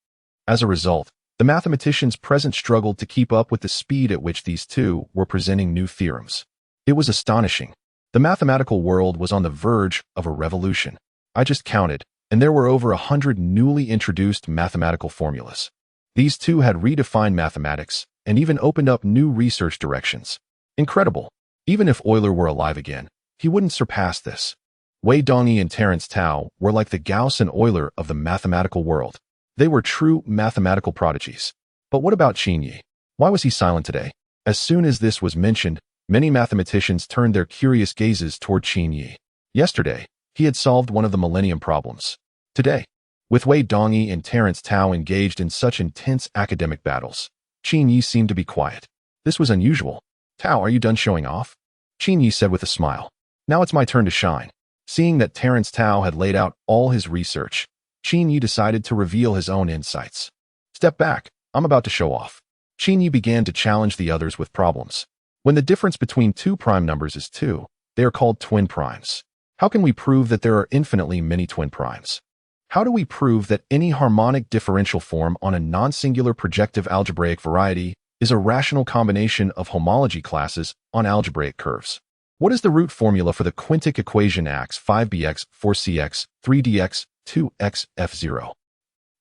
As a result, The mathematicians present struggled to keep up with the speed at which these two were presenting new theorems. It was astonishing. The mathematical world was on the verge of a revolution. I just counted, and there were over 100 newly introduced mathematical formulas. These two had redefined mathematics and even opened up new research directions. Incredible. Even if Euler were alive again, he wouldn't surpass this. Wei Dongyi and Terence Tao were like the Gauss and Euler of the mathematical world. They were true mathematical prodigies. But what about Qin Yi? Why was he silent today? As soon as this was mentioned, many mathematicians turned their curious gazes toward Qin Yi. Yesterday, he had solved one of the millennium problems. Today, with Wei Dongyi and Terence Tao engaged in such intense academic battles, Qin Yi seemed to be quiet. This was unusual. Tao, are you done showing off? Qin Yi said with a smile. Now it's my turn to shine. Seeing that Terence Tao had laid out all his research, Qin Yi decided to reveal his own insights. Step back, I'm about to show off. Qin Yi began to challenge the others with problems. When the difference between two prime numbers is 2, they are called twin primes. How can we prove that there are infinitely many twin primes? How do we prove that any harmonic differential form on a non-singular projective algebraic variety is a rational combination of homology classes on algebraic curves? What is the root formula for the quintic equation ax 5bx 4cx 3dx 2x f0?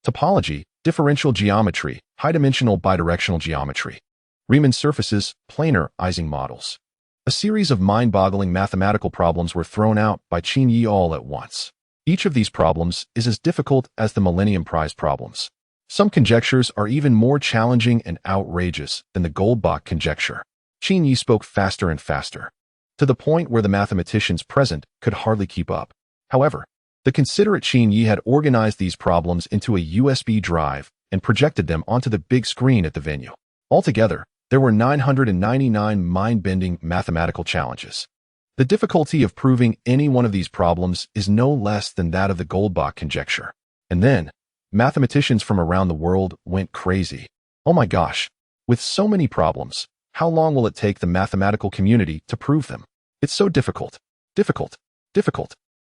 Topology, differential geometry, high-dimensional bidirectional geometry. Riemann surfaces, planar Ising models. A series of mind-boggling mathematical problems were thrown out by Qin Yi all at once. Each of these problems is as difficult as the Millennium Prize problems. Some conjectures are even more challenging and outrageous than the Goldbach conjecture. Qin Yi spoke faster and faster, to the point where the mathematicians present could hardly keep up. However, the considerate Qin Yi had organized these problems into a USB drive and projected them onto the big screen at the venue. Altogether, there were 999 mind-bending mathematical challenges. The difficulty of proving any one of these problems is no less than that of the Goldbach conjecture. And then, mathematicians from around the world went crazy. Oh my gosh, with so many problems, how long will it take the mathematical community to prove them? It's so difficult. Difficult.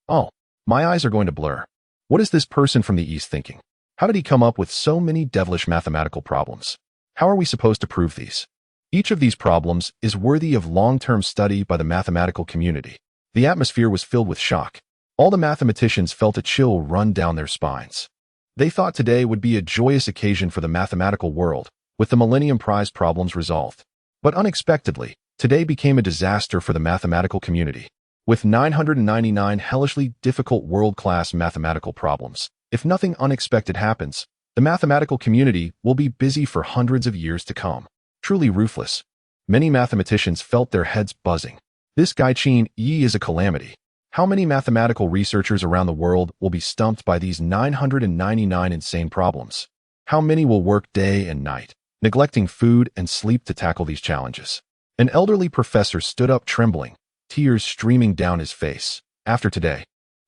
Oh, my eyes are going to blur. What is this person from the East thinking? How did he come up with so many devilish mathematical problems? How are we supposed to prove these? Each of these problems is worthy of long-term study by the mathematical community. The atmosphere was filled with shock. All the mathematicians felt a chill run down their spines. They thought today would be a joyous occasion for the mathematical world, with the Millennium Prize problems resolved. But unexpectedly, today became a disaster for the mathematical community. With 999 hellishly difficult world-class mathematical problems, if nothing unexpected happens, the mathematical community will be busy for hundreds of years to come. Truly ruthless. Many mathematicians felt their heads buzzing. This guy Qin Yi is a calamity. How many mathematical researchers around the world will be stumped by these 999 insane problems? How many will work day and night, neglecting food and sleep to tackle these challenges? An elderly professor stood up trembling, tears streaming down his face. After today,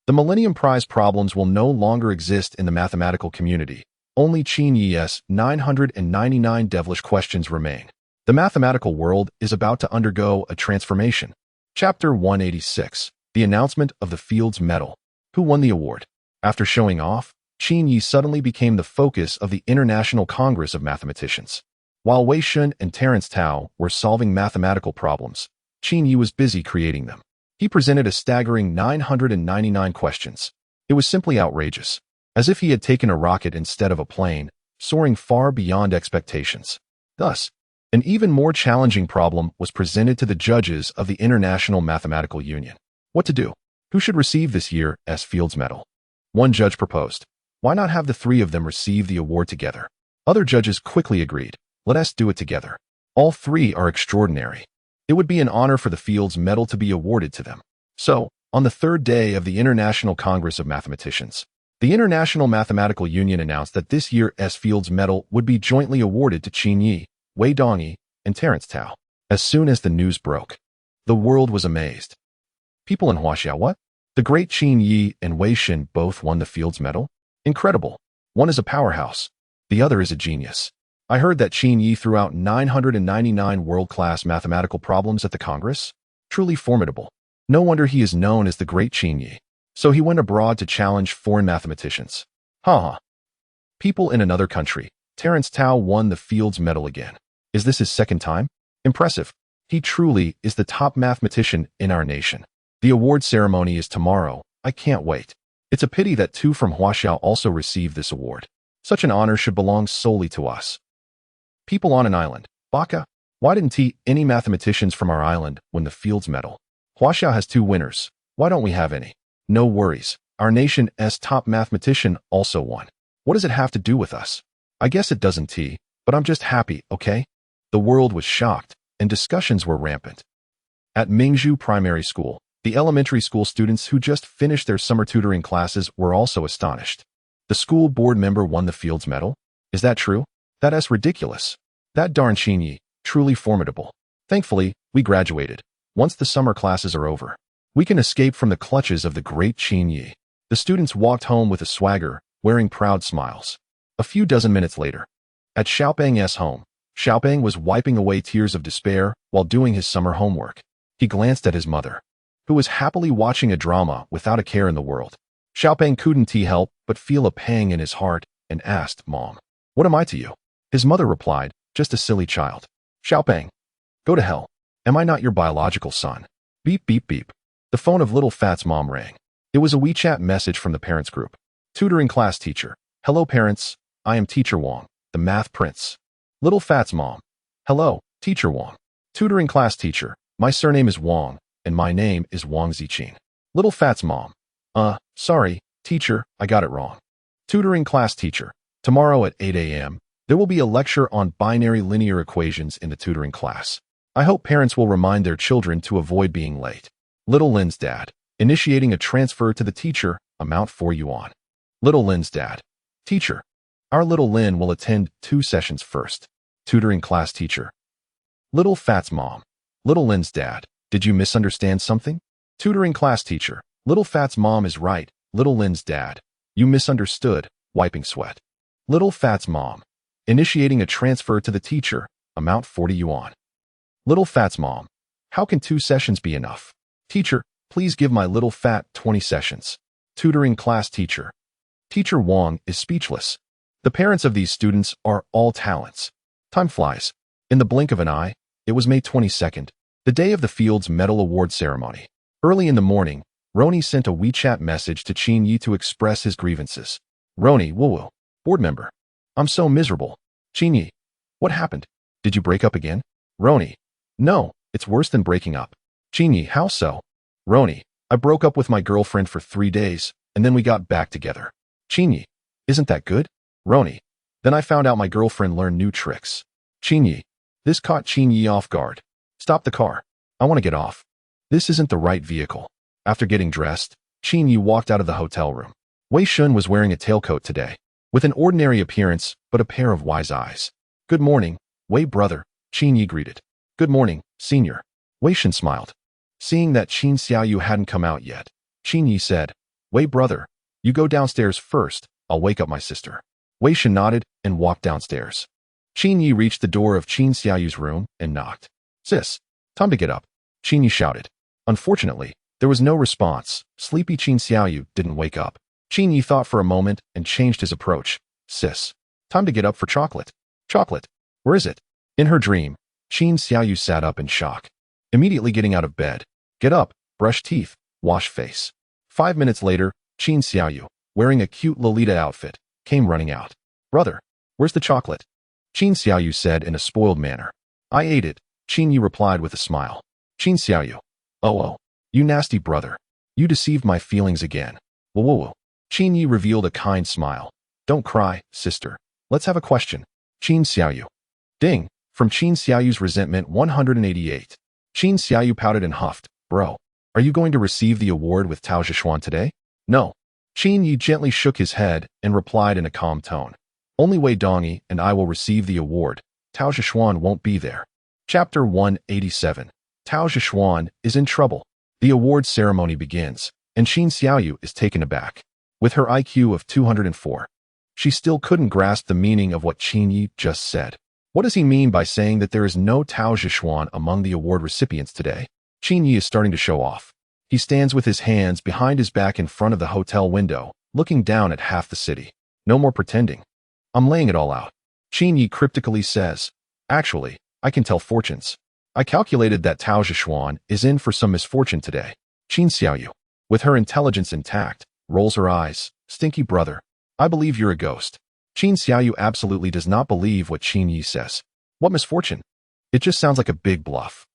the Millennium Prize problems will no longer exist in the mathematical community. Only Qin Yi's 999 devilish questions remain. The mathematical world is about to undergo a transformation. Chapter 186. The announcement of the Fields Medal. Who won the award? After showing off, Qin Yi suddenly became the focus of the International Congress of Mathematicians. While Wei Shun and Terence Tao were solving mathematical problems, Qin Yi was busy creating them. He presented a staggering 999 questions. It was simply outrageous. As if he had taken a rocket instead of a plane, soaring far beyond expectations. Thus, an even more challenging problem was presented to the judges of the International Mathematical Union. What to do? Who should receive this year's Fields Medal? One judge proposed, why not have the three of them receive the award together? Other judges quickly agreed, let us do it together. All three are extraordinary. It would be an honor for the Fields Medal to be awarded to them. So, on the third day of the International Congress of Mathematicians, the International Mathematical Union announced that this year's Fields Medal would be jointly awarded to Qin Yi, Wei Dongyi, and Terence Tao. As soon as the news broke, the world was amazed. People in Huaxia, what? The great Qin Yi and Wei Shun both won the Fields Medal? Incredible. One is a powerhouse. The other is a genius. I heard that Qin Yi threw out 999 world-class mathematical problems at the Congress. Truly formidable. No wonder he is known as the great Qin Yi. So he went abroad to challenge foreign mathematicians. People in another country, Terrence Tao won the Fields Medal again. Is this his second time? Impressive. He truly is the top mathematician in our nation. The award ceremony is tomorrow. I can't wait. It's a pity that two from Huaxiao also received this award. Such an honor should belong solely to us. People on an island. Baka, why didn't any mathematicians from our island win the Fields Medal? Huaxiao has 2 winners. Why don't we have any? No worries. Our nation's top mathematician also won. What does it have to do with us? I guess it doesn't, but I'm just happy, okay? The world was shocked, and discussions were rampant. At Mingzhu Primary School, the elementary school students who just finished their summer tutoring classes were also astonished. The school board member won the Fields Medal? Is that true? That's ridiculous. That darn Qinyi, truly formidable. Thankfully, we graduated. Once the summer classes are over, we can escape from the clutches of the great Qinyi. The students walked home with a swagger, wearing proud smiles. A few dozen minutes later, at Xiaopeng's home, Xiaopeng was wiping away tears of despair while doing his summer homework. He glanced at his mother, who was happily watching a drama without a care in the world. Xiaopeng couldn't help but feel a pang in his heart and asked, "Mom, what am I to you?" His mother replied, "Just a silly child." "Xiaopeng, go to hell. Am I not your biological son?" Beep, beep, beep. The phone of little Fat's mom rang. It was a WeChat message from the parents group. Tutoring class teacher. "Hello parents, I am Teacher Wang, the math prince." Little Fat's mom. "Hello, Teacher Wang." Tutoring class teacher. "My surname is Wang, and my name is Wang Ziqin." Little Fat's mom. Sorry, teacher, I got it wrong." Tutoring class teacher. "Tomorrow at 8 a.m., there will be a lecture on binary linear equations in the tutoring class. I hope parents will remind their children to avoid being late." Little Lin's dad. Initiating a transfer to the teacher, amount 4 yuan. Little Lin's dad. "Teacher, our little Lin will attend 2 sessions first." Tutoring class teacher. Little Fat's mom. Little Lin's dad. "Did you misunderstand something?" Tutoring class teacher. "Little Fat's mom is right, Little Lin's dad. You misunderstood," wiping sweat. Little Fat's mom. Initiating a transfer to the teacher, amount 40 yuan. Little Fat's mom. "How can 2 sessions be enough? Teacher, please give my little Fat 20 sessions." Tutoring class teacher. Teacher Wang is speechless. The parents of these students are all talents. Time flies. In the blink of an eye, it was May 22nd, the day of the Fields Medal Award ceremony. Early in the morning, Roni sent a WeChat message to Qin Yi to express his grievances. "Roni, woo-woo. Board member. I'm so miserable." "Qin Yi, what happened? Did you break up again?" Roni. "No, it's worse than breaking up." "Qin Yi, how so?" Roni. "I broke up with my girlfriend for 3 days, and then we got back together." "Qin Yi, isn't that good?" Roni. "Then I found out my girlfriend learned new tricks." "Qin Yi." This caught Qin Yi off guard. "Stop the car. I want to get off. This isn't the right vehicle." After getting dressed, Qin Yi walked out of the hotel room. Wei Shun was wearing a tailcoat today, with an ordinary appearance but a pair of wise eyes. "Good morning, Wei brother," Qin Yi greeted. "Good morning, senior." Wei Shun smiled. Seeing that Qin Xiaoyu hadn't come out yet, Qin Yi said, "Wei brother, you go downstairs first, I'll wake up my sister." Wei Shun nodded and walked downstairs. Qin Yi reached the door of Qin Xiaoyu's room and knocked. "Sis, time to get up," Qin Yi shouted. Unfortunately, there was no response. Sleepy Qin Xiaoyu didn't wake up. Qin Yi thought for a moment and changed his approach. "Sis, time to get up for chocolate." "Chocolate? Where is it?" In her dream, Qin Xiaoyu sat up in shock, immediately getting out of bed. "Get up, brush teeth, wash face." 5 minutes later, Qin Xiaoyu, wearing a cute Lolita outfit, came running out. "Brother, where's the chocolate?" Qin Xiaoyu said in a spoiled manner. "I ate it," Qin Yi replied with a smile. Qin Xiaoyu. Oh, you nasty brother. You deceived my feelings again." Whoa. Qin Yi revealed a kind smile. "Don't cry, sister. Let's have a question." Qin Xiaoyu. Ding. From Qin Xiaoyu's resentment 188. Qin Xiaoyu pouted and huffed. "Bro, are you going to receive the award with Tao Zhishuan today?" "No." Qin Yi gently shook his head and replied in a calm tone. "Only Wei Dongyi and I will receive the award. Tao Zhishuan won't be there." Chapter 187. Tao Zhishuan is in trouble. The award ceremony begins, and Qin Xiaoyu is taken aback. With her IQ of 204, she still couldn't grasp the meaning of what Qin Yi just said. What does he mean by saying that there is no Tao Zhishuan among the award recipients today? Qin Yi is starting to show off. He stands with his hands behind his back in front of the hotel window, looking down at half the city. "No more pretending. I'm laying it all out." Qin Yi cryptically says, "Actually, I can tell fortunes. I calculated that Tao Zhishuan is in for some misfortune today." Qin Xiaoyu, with her intelligence intact, rolls her eyes. "Stinky brother, I believe you're a ghost." Qin Xiaoyu absolutely does not believe what Qin Yi says. What misfortune? It just sounds like a big bluff.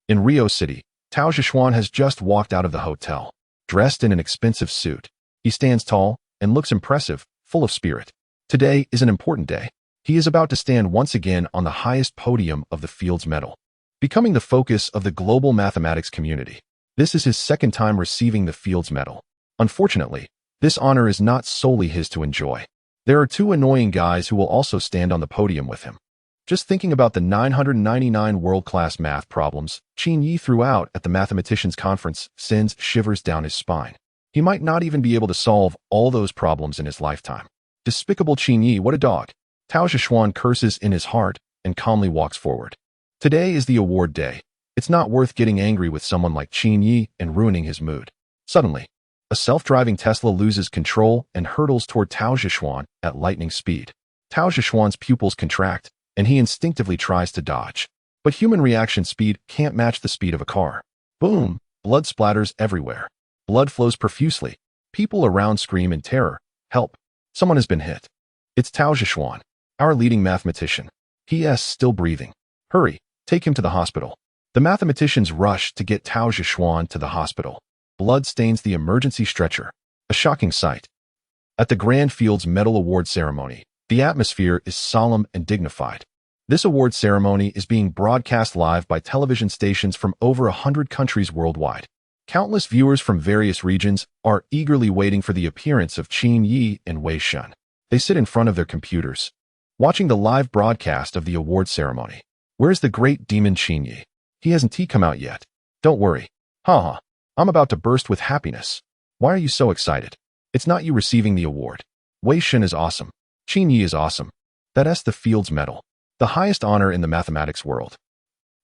In Rio City, Tao Zhishuan has just walked out of the hotel, dressed in an expensive suit. He stands tall and looks impressive, full of spirit. Today is an important day. He is about to stand once again on the highest podium of the Fields Medal, becoming the focus of the global mathematics community. This is his second time receiving the Fields Medal. Unfortunately, this honor is not solely his to enjoy. There are two annoying guys who will also stand on the podium with him. Just thinking about the 999 world-class math problems Qin Yi threw out at the mathematicians' conference sends shivers down his spine. He might not even be able to solve all those problems in his lifetime. Despicable Qin Yi, what a dog. Tao Zhishuan curses in his heart and calmly walks forward. Today is the award day. It's not worth getting angry with someone like Qin Yi and ruining his mood. Suddenly, a self-driving Tesla loses control and hurtles toward Tao Zhishuan at lightning speed. Tao Zhishuan's pupils contract, and he instinctively tries to dodge. But human reaction speed can't match the speed of a car. Boom! Blood splatters everywhere. Blood flows profusely. People around scream in terror. Help! Someone has been hit. It's Tao Zhishuan, our leading mathematician. P.S. still breathing. Hurry, take him to the hospital. The mathematicians rush to get Tao Zhishuan to the hospital. Blood stains the emergency stretcher. A shocking sight. At the Grand Fields Medal Award ceremony, the atmosphere is solemn and dignified. This award ceremony is being broadcast live by television stations from over 100 countries worldwide. Countless viewers from various regions are eagerly waiting for the appearance of Qin Yi and Wei Shun. They sit in front of their computers, watching the live broadcast of the award ceremony. Where's the great demon Qin Yi? He hasn't come out yet. Don't worry. Haha. I'm about to burst with happiness. Why are you so excited? It's not you receiving the award. Wei Shun is awesome. Qin Yi is awesome. That's the Fields Medal, the highest honor in the mathematics world.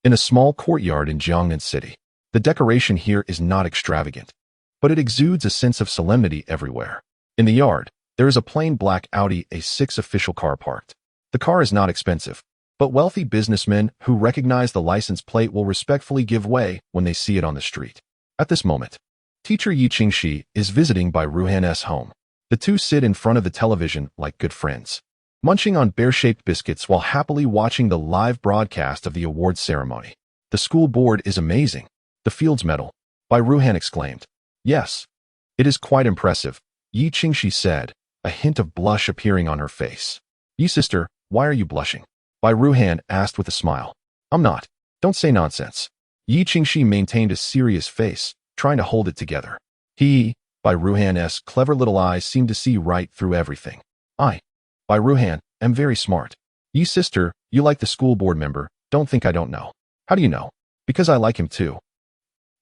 In a small courtyard in Jiangnan City, the decoration here is not extravagant, but it exudes a sense of solemnity everywhere. In the yard, there is a plain black Audi A6 official car parked. The car is not expensive, but wealthy businessmen who recognize the license plate will respectfully give way when they see it on the street. At this moment, teacher Yi Qingxi is visiting by Ruhan's home. The two sit in front of the television like good friends, munching on bear-shaped biscuits while happily watching the live broadcast of the awards ceremony. The school board is amazing. The Fields Medal, Bai Ruhan exclaimed. Yes, it is quite impressive, Yi Qingxi said, a hint of blush appearing on her face. Yi sister, why are you blushing? Bai Ruhan asked with a smile. I'm not. Don't say nonsense. Yi Qingxi maintained a serious face, trying to hold it together. Bai Ruhan's clever little eyes seemed to see right through everything. Bai Ruhan, am very smart. Yi sister, you like the school board member, don't think I don't know. How do you know? Because I like him too.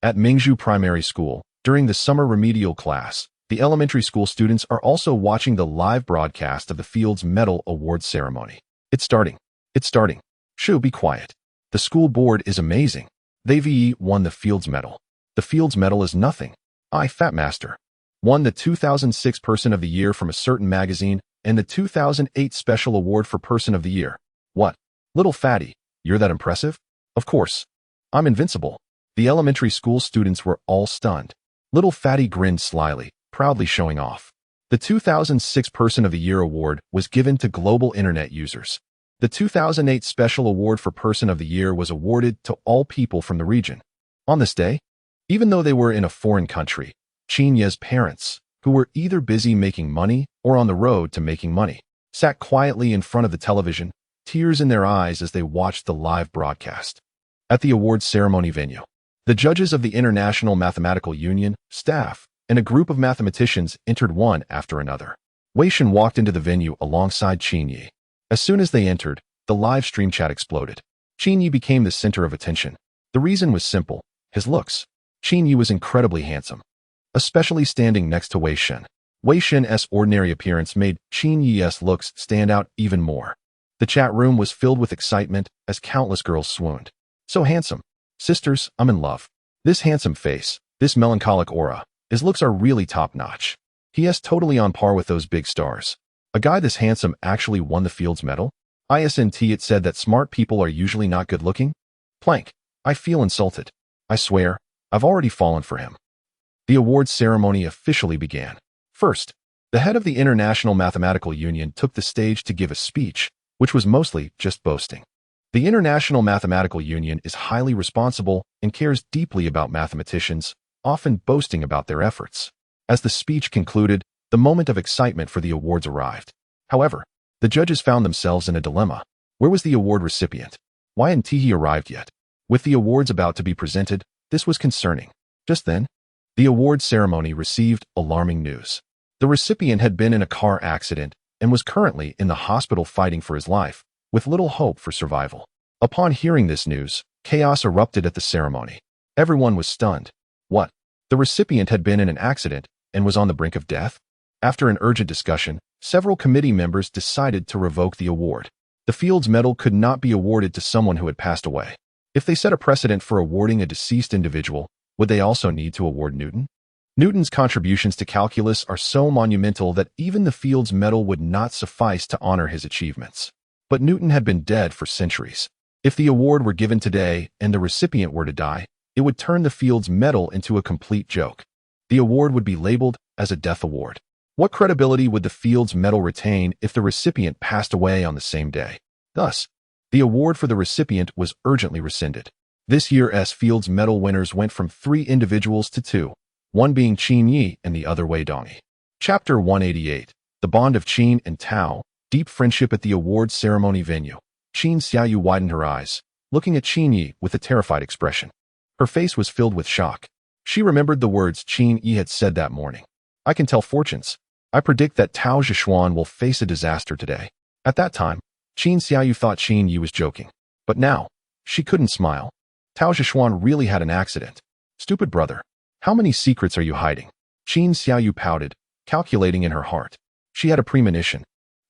At Mingzhu Primary School, during the summer remedial class, the elementary school students are also watching the live broadcast of the Fields Medal Awards ceremony. It's starting. It's starting. Shoo, be quiet. The school board is amazing. They won the Fields Medal. The Fields Medal is nothing. Fat Master. Won the 2006 Person of the Year from a certain magazine and the 2008 Special Award for Person of the Year. What? Little fatty, you're that impressive? Of course. I'm invincible. The elementary school students were all stunned. Little fatty grinned slyly, proudly showing off. The 2006 Person of the Year award was given to global internet users. The 2008 Special Award for Person of the Year was awarded to all people from the region. On this day, even though they were in a foreign country, Qin Yi's parents, who were either busy making money or on the road to making money, sat quietly in front of the television, tears in their eyes as they watched the live broadcast. At the awards ceremony venue, the judges of the International Mathematical Union, staff, and a group of mathematicians entered one after another. Wei Shun walked into the venue alongside Qin Yi. As soon as they entered, the live stream chat exploded. Qin Yi became the center of attention. The reason was simple: his looks. Qin Yi was incredibly handsome, especially standing next to Wei Shun. Wei Shun's ordinary appearance made Qin Yi's looks stand out even more. The chat room was filled with excitement as countless girls swooned. So handsome. Sisters, I'm in love. This handsome face, this melancholic aura, his looks are really top-notch. He is totally on par with those big stars. A guy this handsome actually won the Fields Medal? Isn't it said that smart people are usually not good looking? Plank. I feel insulted. I swear, I've already fallen for him. The awards ceremony officially began. First, the head of the International Mathematical Union took the stage to give a speech, which was mostly just boasting. The International Mathematical Union is highly responsible and cares deeply about mathematicians, often boasting about their efforts. As the speech concluded, the moment of excitement for the awards arrived. However, the judges found themselves in a dilemma. Where was the award recipient? Why hadn't he arrived yet? With the awards about to be presented, this was concerning. Just then, the award ceremony received alarming news. The recipient had been in a car accident and was currently in the hospital fighting for his life, with little hope for survival. Upon hearing this news, chaos erupted at the ceremony. Everyone was stunned. What? The recipient had been in an accident and was on the brink of death? After an urgent discussion, several committee members decided to revoke the award. The Fields Medal could not be awarded to someone who had passed away. If they set a precedent for awarding a deceased individual, would they also need to award Newton? Newton's contributions to calculus are so monumental that even the Fields Medal would not suffice to honor his achievements. But Newton had been dead for centuries. If the award were given today and the recipient were to die, it would turn the Fields Medal into a complete joke. The award would be labeled as a death award. What credibility would the Fields Medal retain if the recipient passed away on the same day? Thus, the award for the recipient was urgently rescinded. This year's Fields Medal winners went from 3 individuals to 2, one being Qin Yi and the other Wei Dongyi. Chapter 188. The Bond of Qin and Tao, Deep Friendship at the Awards Ceremony Venue. Qin Xiaoyu widened her eyes, looking at Qin Yi with a terrified expression. Her face was filled with shock. She remembered the words Qin Yi had said that morning. I can tell fortunes. I predict that Tao Zhishuan will face a disaster today. At that time, Qin Xiaoyu thought Qin Yi was joking. But now, she couldn't smile. Tao Zhishuan really had an accident. Stupid brother. How many secrets are you hiding? Qin Xiaoyu pouted, calculating in her heart. She had a premonition.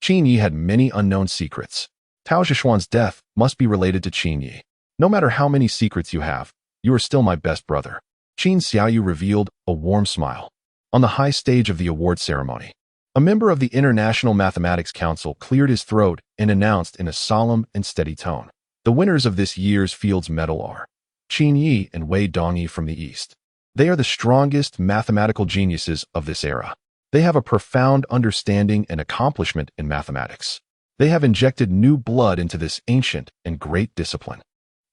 Qin Yi had many unknown secrets. Tao Zhishuan's death must be related to Qin Yi. No matter how many secrets you have, you are still my best brother. Qin Xiaoyu revealed a warm smile. On the high stage of the award ceremony, a member of the International Mathematics Council cleared his throat and announced in a solemn and steady tone. The winners of this year's Fields Medal are Qin Yi and Wei Dongyi from the East. They are the strongest mathematical geniuses of this era. They have a profound understanding and accomplishment in mathematics. They have injected new blood into this ancient and great discipline.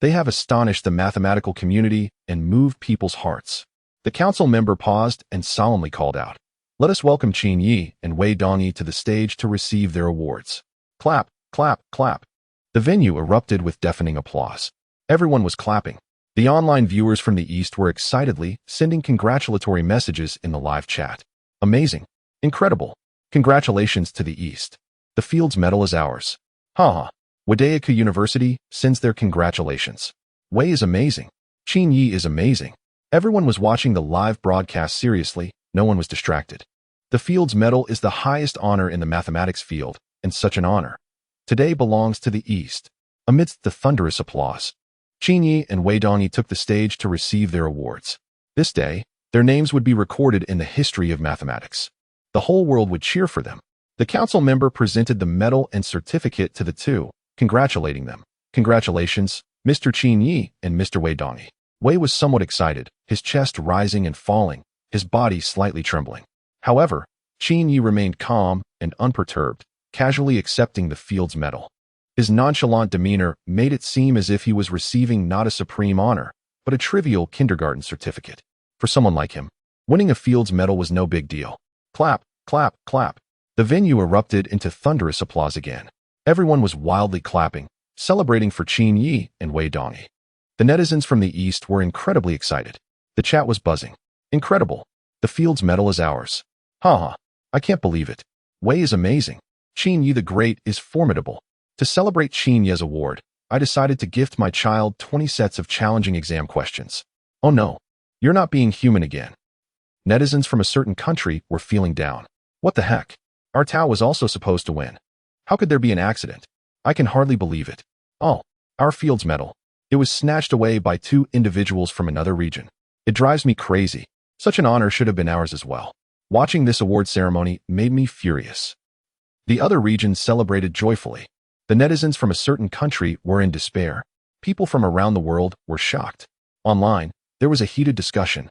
They have astonished the mathematical community and moved people's hearts. The council member paused and solemnly called out, "Let us welcome Qin Yi and Wei Dongyi to the stage to receive their awards." Clap, clap, clap. The venue erupted with deafening applause. Everyone was clapping. The online viewers from the East were excitedly sending congratulatory messages in the live chat. Amazing. Incredible. Congratulations to the East. The Fields Medal is ours. Haha. Wadaiku University sends their congratulations. Wei is amazing. Qin Yi is amazing. Everyone was watching the live broadcast seriously. No one was distracted. The Fields Medal is the highest honor in the mathematics field, and such an honor today belongs to the East. Amidst the thunderous applause, Qin Yi and Wei Dongyi took the stage to receive their awards. This day, their names would be recorded in the history of mathematics. The whole world would cheer for them. The council member presented the medal and certificate to the two, congratulating them. Congratulations, Mr. Qin Yi and Mr. Wei Dongyi. Wei was somewhat excited, his chest rising and falling, his body slightly trembling. However, Qin Yi remained calm and unperturbed, casually accepting the Fields Medal. His nonchalant demeanor made it seem as if he was receiving not a supreme honor, but a trivial kindergarten certificate. For someone like him, winning a Fields Medal was no big deal. Clap, clap, clap. The venue erupted into thunderous applause again. Everyone was wildly clapping, celebrating for Qin Yi and Wei Dongyi. The netizens from the East were incredibly excited. The chat was buzzing. Incredible. The Fields Medal is ours. Haha. I can't believe it. Wei is amazing. Qin Yi the Great is formidable. To celebrate Qin Yi's award, I decided to gift my child 20 sets of challenging exam questions. Oh no. You're not being human again. Netizens from a certain country were feeling down. What the heck? Our Tao was also supposed to win. How could there be an accident? I can hardly believe it. Oh, our Fields Medal. It was snatched away by 2 individuals from another region. It drives me crazy. Such an honor should have been ours as well. Watching this award ceremony made me furious. The other regions celebrated joyfully. The netizens from a certain country were in despair. People from around the world were shocked. Online, there was a heated discussion.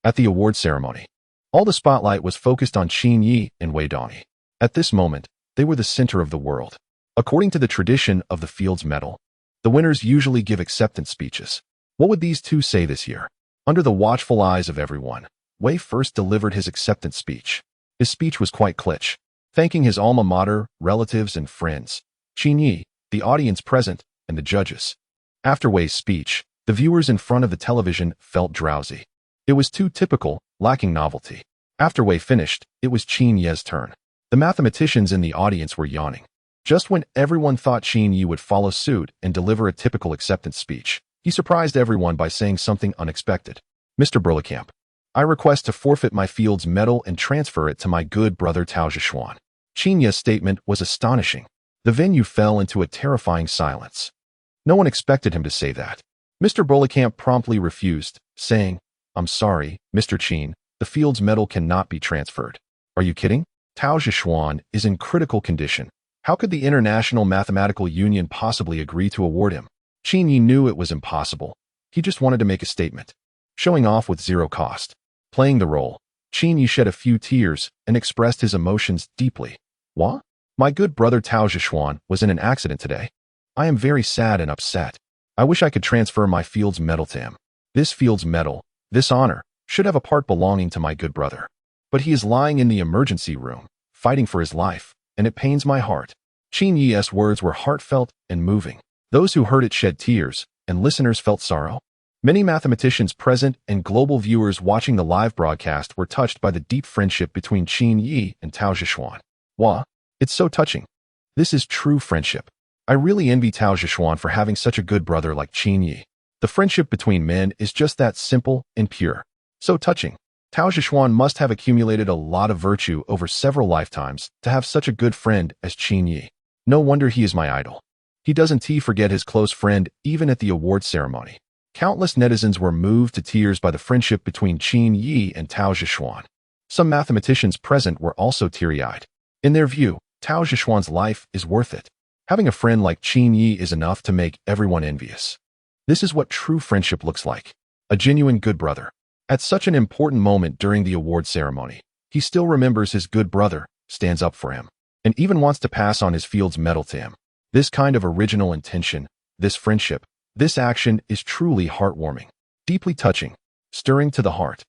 At the award ceremony, all the spotlight was focused on Qin Yi and Wei Dongyi. At this moment, they were the center of the world. According to the tradition of the Fields Medal, the winners usually give acceptance speeches. What would these two say this year? Under the watchful eyes of everyone, Wei first delivered his acceptance speech. His speech was quite kitsch, thanking his alma mater, relatives, and friends, Qin Yi, the audience present, and the judges. After Wei's speech, the viewers in front of the television felt drowsy. It was too typical, lacking novelty. After Wei finished, it was Qin Yi's turn. The mathematicians in the audience were yawning. Just when everyone thought Qin Yi would follow suit and deliver a typical acceptance speech, he surprised everyone by saying something unexpected. Mr. Burlekamp, I request to forfeit my Fields Medal and transfer it to my good brother Tao Zhishuan. Qin Yi's statement was astonishing. The venue fell into a terrifying silence. No one expected him to say that. Mr. Burlekamp promptly refused, saying, I'm sorry, Mr. Qin, the Fields Medal cannot be transferred. Are you kidding? Tao Zhishuan is in critical condition. How could the International Mathematical Union possibly agree to award him? Qin Yi knew it was impossible. He just wanted to make a statement. Showing off with zero cost. Playing the role, Qin Yi shed a few tears and expressed his emotions deeply. What? My good brother Tao Zhishuan was in an accident today. I am very sad and upset. I wish I could transfer my Fields Medal to him. This Fields Medal, this honor, should have a part belonging to my good brother. But he is lying in the emergency room, fighting for his life, and it pains my heart. Qin Yi's words were heartfelt and moving. Those who heard it shed tears, and listeners felt sorrow. Many mathematicians present and global viewers watching the live broadcast were touched by the deep friendship between Qin Yi and Tao Zhishuan. Wow, it's so touching. This is true friendship. I really envy Tao Zhishuan for having such a good brother like Qin Yi. The friendship between men is just that simple and pure. So touching. Tao Zhishuan must have accumulated a lot of virtue over several lifetimes to have such a good friend as Qin Yi. No wonder he is my idol. He doesn't forget his close friend even at the award ceremony. Countless netizens were moved to tears by the friendship between Qin Yi and Tao Zhishuan. Some mathematicians present were also teary-eyed. In their view, Tao Zhishuan's life is worth it. Having a friend like Qin Yi is enough to make everyone envious. This is what true friendship looks like. A genuine good brother. At such an important moment during the award ceremony, he still remembers his good brother, stands up for him, and even wants to pass on his Fields Medal to him. This kind of original intention, this friendship, this action is truly heartwarming, deeply touching, stirring to the heart.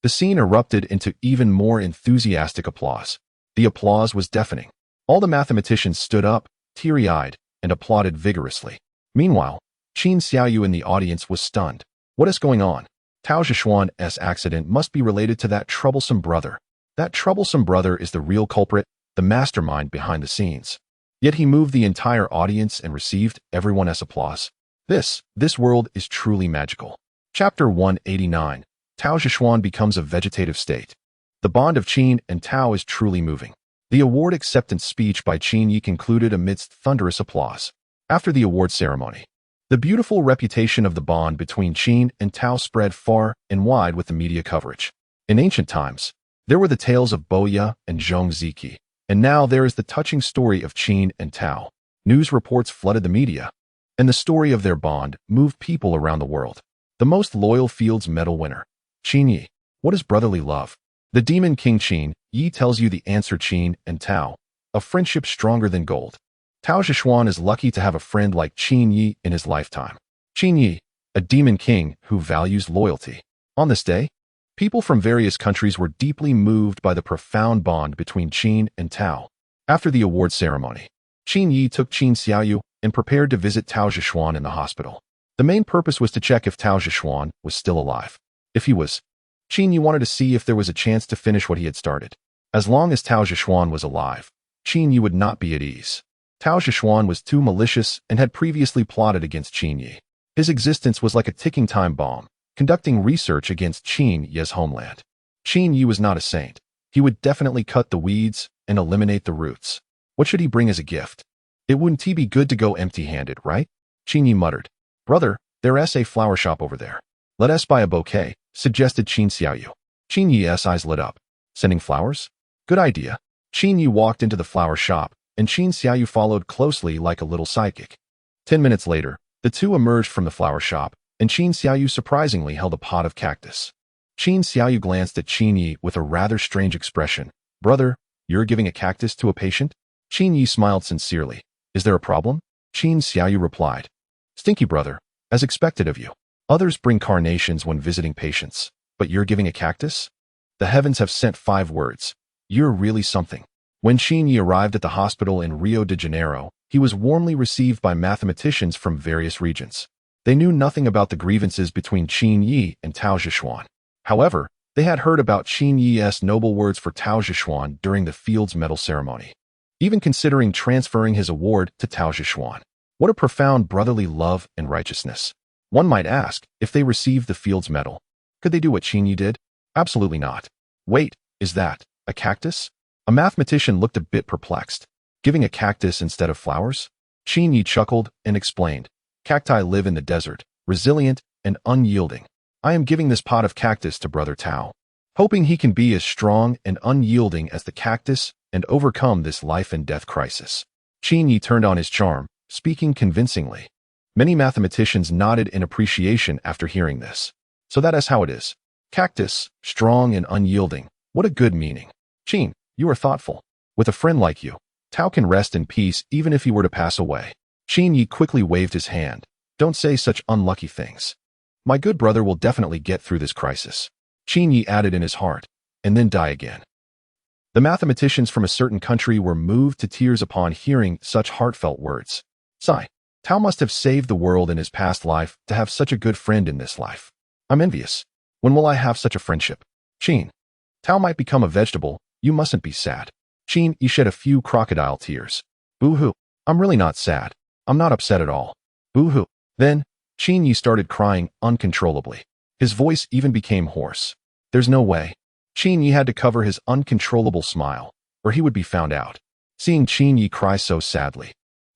The scene erupted into even more enthusiastic applause. The applause was deafening. All the mathematicians stood up, teary-eyed, and applauded vigorously. Meanwhile, Qin Xiaoyu in the audience was stunned. What is going on? Tao Zhishuan's accident must be related to that troublesome brother. That troublesome brother is the real culprit, the mastermind behind the scenes. Yet he moved the entire audience and received everyone's applause. This world is truly magical. Chapter 189. Tao Zhishuan becomes a vegetative state. The bond of Qin and Tao is truly moving. The award acceptance speech by Qin Yi concluded amidst thunderous applause. After the award ceremony, the beautiful reputation of the bond between Qin and Tao spread far and wide with the media coverage. In ancient times, there were the tales of Boya and Zhong Ziki, and now there is the touching story of Qin and Tao. News reports flooded the media, and the story of their bond moved people around the world. The most loyal Fields Medal winner, Qin Yi. What is brotherly love? The demon king Qin Yi tells you the answer. Qin and Tao, a friendship stronger than gold. Tao Zhishuan is lucky to have a friend like Qin Yi in his lifetime. Qin Yi, a demon king who values loyalty. On this day, people from various countries were deeply moved by the profound bond between Qin and Tao. After the award ceremony, Qin Yi took Qin Xiaoyu and prepared to visit Tao Zhishuan in the hospital. The main purpose was to check if Tao Zhishuan was still alive. If he was, Qin Yi wanted to see if there was a chance to finish what he had started. As long as Tao Zhishuan was alive, Qin Yi would not be at ease. Tao Zhishuan was too malicious and had previously plotted against Qin Yi. His existence was like a ticking time bomb, conducting research against Qin Yi's homeland. Qin Yi was not a saint. He would definitely cut the weeds and eliminate the roots. What should he bring as a gift? It wouldn't be good to go empty-handed, right? Qin Yi muttered. Brother, there's a flower shop over there. Let us buy a bouquet, suggested Qin Xiaoyu. Qin Yi's eyes lit up. Sending flowers? Good idea. Qin Yi walked into the flower shop and Qin Xiaoyu followed closely like a little psychic. 10 minutes later, the two emerged from the flower shop, and Qin Xiaoyu surprisingly held a pot of cactus. Qin Xiaoyu glanced at Qin Yi with a rather strange expression. "Brother, you're giving a cactus to a patient?" Qin Yi smiled sincerely. "Is there a problem?" Qin Xiaoyu replied. "Stinky brother, as expected of you. Others bring carnations when visiting patients, but you're giving a cactus? The heavens have sent 5 words. You're really something." When Qin Yi arrived at the hospital in Rio de Janeiro, he was warmly received by mathematicians from various regions. They knew nothing about the grievances between Qin Yi and Tao Zhishuan. However, they had heard about Qin Yi's noble words for Tao Zhishuan during the Fields Medal ceremony, even considering transferring his award to Tao Zhishuan. What a profound brotherly love and righteousness. One might ask, if they received the Fields Medal, could they do what Qin Yi did? Absolutely not. Wait, is that a cactus? A mathematician looked a bit perplexed. Giving a cactus instead of flowers? Qin Yi chuckled and explained. Cacti live in the desert, resilient and unyielding. I am giving this pot of cactus to Brother Tao, hoping he can be as strong and unyielding as the cactus and overcome this life and death crisis. Qin Yi turned on his charm, speaking convincingly. Many mathematicians nodded in appreciation after hearing this. So that is how it is. Cactus, strong and unyielding. What a good meaning. Qin, you are thoughtful. With a friend like you, Tao can rest in peace even if he were to pass away. Qin Yi quickly waved his hand. Don't say such unlucky things. My good brother will definitely get through this crisis. Qin Yi added in his heart, and then die again. The mathematicians from a certain country were moved to tears upon hearing such heartfelt words. Sigh. Tao must have saved the world in his past life to have such a good friend in this life. I'm envious. When will I have such a friendship? Qin. Tao might become a vegetable. You mustn't be sad. Qin Yi shed a few crocodile tears. Boo-hoo. I'm really not sad. I'm not upset at all. Boo-hoo. Then, Qin Yi started crying uncontrollably. His voice even became hoarse. There's no way. Qin Yi had to cover his uncontrollable smile, or he would be found out. Seeing Qin Yi cry so sadly,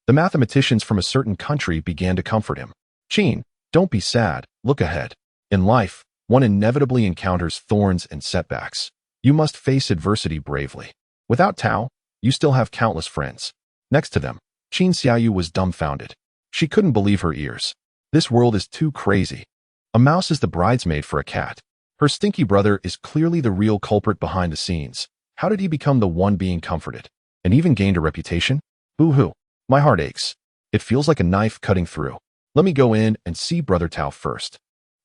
the mathematicians from a certain country began to comfort him. Qin, don't be sad, look ahead. In life, one inevitably encounters thorns and setbacks. You must face adversity bravely. Without Tao, you still have countless friends. Next to them, Qin Xiaoyu was dumbfounded. She couldn't believe her ears. This world is too crazy. A mouse is the bridesmaid for a cat. Her stinky brother is clearly the real culprit behind the scenes. How did he become the one being comforted? And even gained a reputation? Boo-hoo. My heart aches. It feels like a knife cutting through. Let me go in and see Brother Tao first.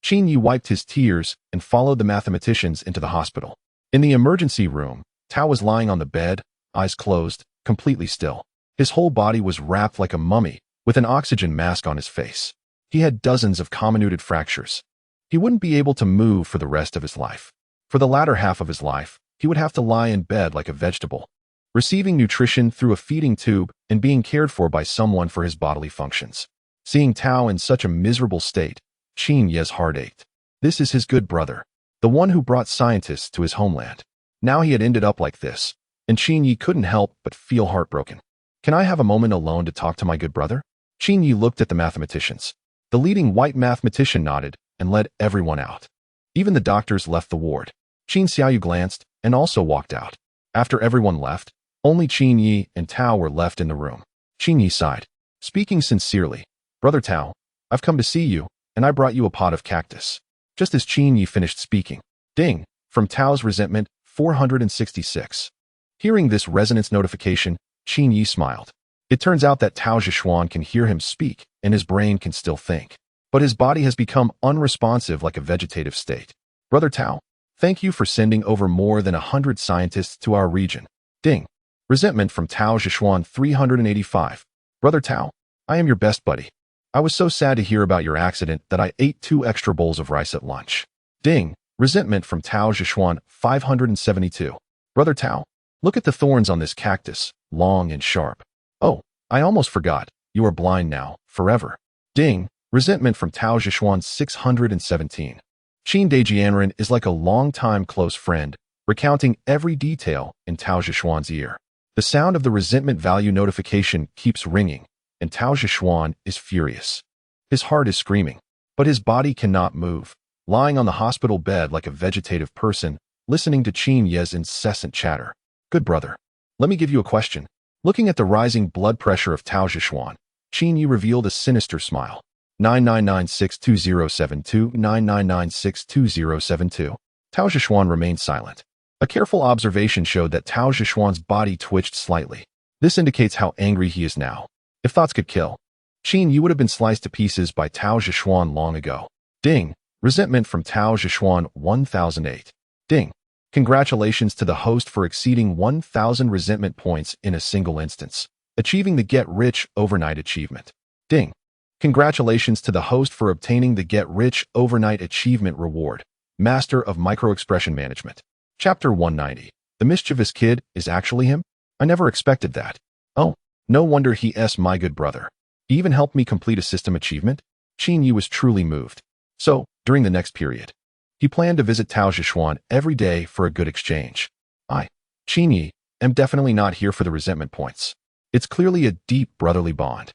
Qin Yi wiped his tears and followed the mathematicians into the hospital. In the emergency room, Tao was lying on the bed, eyes closed, completely still. His whole body was wrapped like a mummy, with an oxygen mask on his face. He had dozens of comminuted fractures. He wouldn't be able to move for the rest of his life. For the latter half of his life, he would have to lie in bed like a vegetable, receiving nutrition through a feeding tube and being cared for by someone for his bodily functions. Seeing Tao in such a miserable state, Qin Yi's heart ached. This is his good brother, the one who brought scientists to his homeland. Now he had ended up like this, and Qin Yi couldn't help but feel heartbroken. Can I have a moment alone to talk to my good brother? Qin Yi looked at the mathematicians. The leading white mathematician nodded and led everyone out. Even the doctors left the ward. Qin Xiaoyu glanced and also walked out. After everyone left, only Qin Yi and Tao were left in the room. Qin Yi sighed. Speaking sincerely, Brother Tao, I've come to see you, and I brought you a pot of cactus. Just as Qin Yi finished speaking, ding, from Tao's resentment, 466. Hearing this resonance notification, Qin Yi smiled. It turns out that Tao Zhishuan can hear him speak, and his brain can still think. But his body has become unresponsive like a vegetative state. Brother Tao, thank you for sending over more than 100 scientists to our region. Ding. Resentment from Tao Zhishuan 385. Brother Tao, I am your best buddy. I was so sad to hear about your accident that I ate 2 extra bowls of rice at lunch. Ding. Resentment from Tao Zhishuan 572. Brother Tao, look at the thorns on this cactus, long and sharp. Oh, I almost forgot. You are blind now, forever. Ding. Resentment from Tao Zhishuan 617. Qin Dejianren is like a long-time close friend, recounting every detail in Tao Zhishuan's ear. The sound of the resentment value notification keeps ringing, and Tao Zhishuan is furious. His heart is screaming, but his body cannot move, lying on the hospital bed like a vegetative person, listening to Qin Yi's incessant chatter. Good brother, let me give you a question. Looking at the rising blood pressure of Tao Zhishuan, Qin Yi revealed a sinister smile. 99962072, 99962072. Tao Zhishuan remained silent. A careful observation showed that Tao Zhishuan's body twitched slightly. This indicates how angry he is now. If thoughts could kill, Qin Yi would have been sliced to pieces by Tao Zhishuan long ago. Ding. Resentment from Tao Zhishuan 1008. Ding. Congratulations to the host for exceeding 1,000 resentment points in a single instance, achieving the Get Rich Overnight achievement. Ding. Congratulations to the host for obtaining the Get Rich Overnight Achievement Reward, Master of Microexpression Management. Chapter 190. The mischievous kid is actually him? I never expected that. Oh, no wonder he's my good brother. He even helped me complete a system achievement? Qin Yi was truly moved. So, during the next period, he planned to visit Tao Zhishuan every day for a good exchange. Qin Yi, am definitely not here for the resentment points. It's clearly a deep brotherly bond.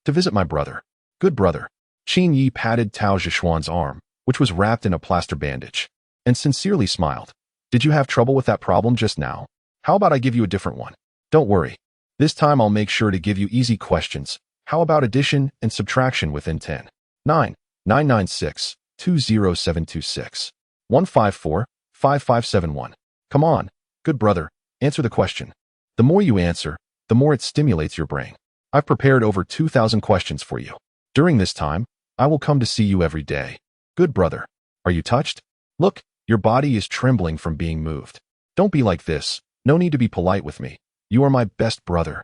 To visit my brother. Good brother. Qin Yi patted Tao Zhishuan's arm, which was wrapped in a plaster bandage, and sincerely smiled. Did you have trouble with that problem just now? How about I give you a different one? Don't worry. This time I'll make sure to give you easy questions. How about addition and subtraction within 10? 9, 996, 20726, 154, 5571. Come on, good brother, answer the question. The more you answer, the more it stimulates your brain. I've prepared over 2,000 questions for you. During this time, I will come to see you every day. Good brother, are you touched? Look, your body is trembling from being moved. Don't be like this. No need to be polite with me. You are my best brother.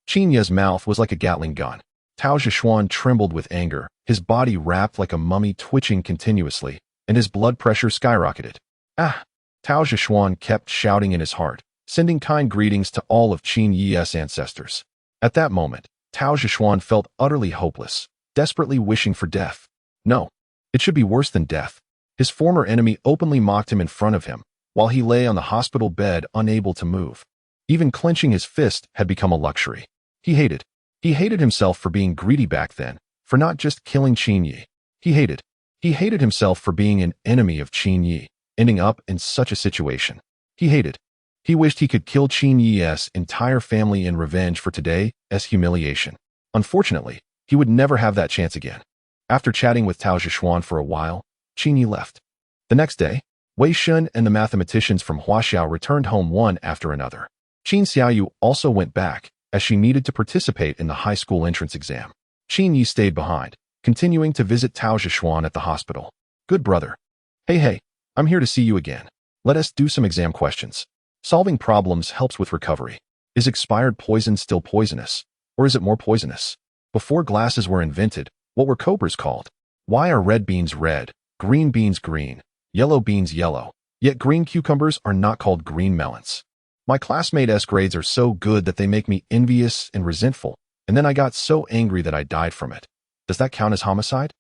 Qin Yi's mouth was like a Gatling gun. Tao Zhishuan trembled with anger, his body wrapped like a mummy twitching continuously, and his blood pressure skyrocketed. Ah! Tao Zhishuan kept shouting in his heart, sending kind greetings to all of Qin Yi's ancestors. At that moment, Tao Zhishuan felt utterly hopeless, desperately wishing for death. No, it should be worse than death. His former enemy openly mocked him in front of him, while he lay on the hospital bed unable to move. Even clenching his fist had become a luxury. He hated himself for being greedy back then, for not just killing Qin Yi. He hated himself for being an enemy of Qin Yi, ending up in such a situation. He wished he could kill Qin Yi's entire family in revenge for today's humiliation. Unfortunately, he would never have that chance again. After chatting with Tao Zhishuan for a while, Qin Yi left. The next day, Wei Shun and the mathematicians from Huaxiao returned home one after another. Qin Xiaoyu also went back, as she needed to participate in the high school entrance exam. Qin Yi stayed behind, continuing to visit Tao Zhishuan at the hospital. Good brother. Hey, I'm here to see you again. Let us do some exam questions. Solving problems helps with recovery. Is expired poison still poisonous? Or is it more poisonous? Before glasses were invented, what were cobras called? Why are red beans red, green beans green, yellow beans yellow, yet green cucumbers are not called green melons? My classmates' grades are so good that they make me envious and resentful, and then I got so angry that I died from it. Does that count as homicide?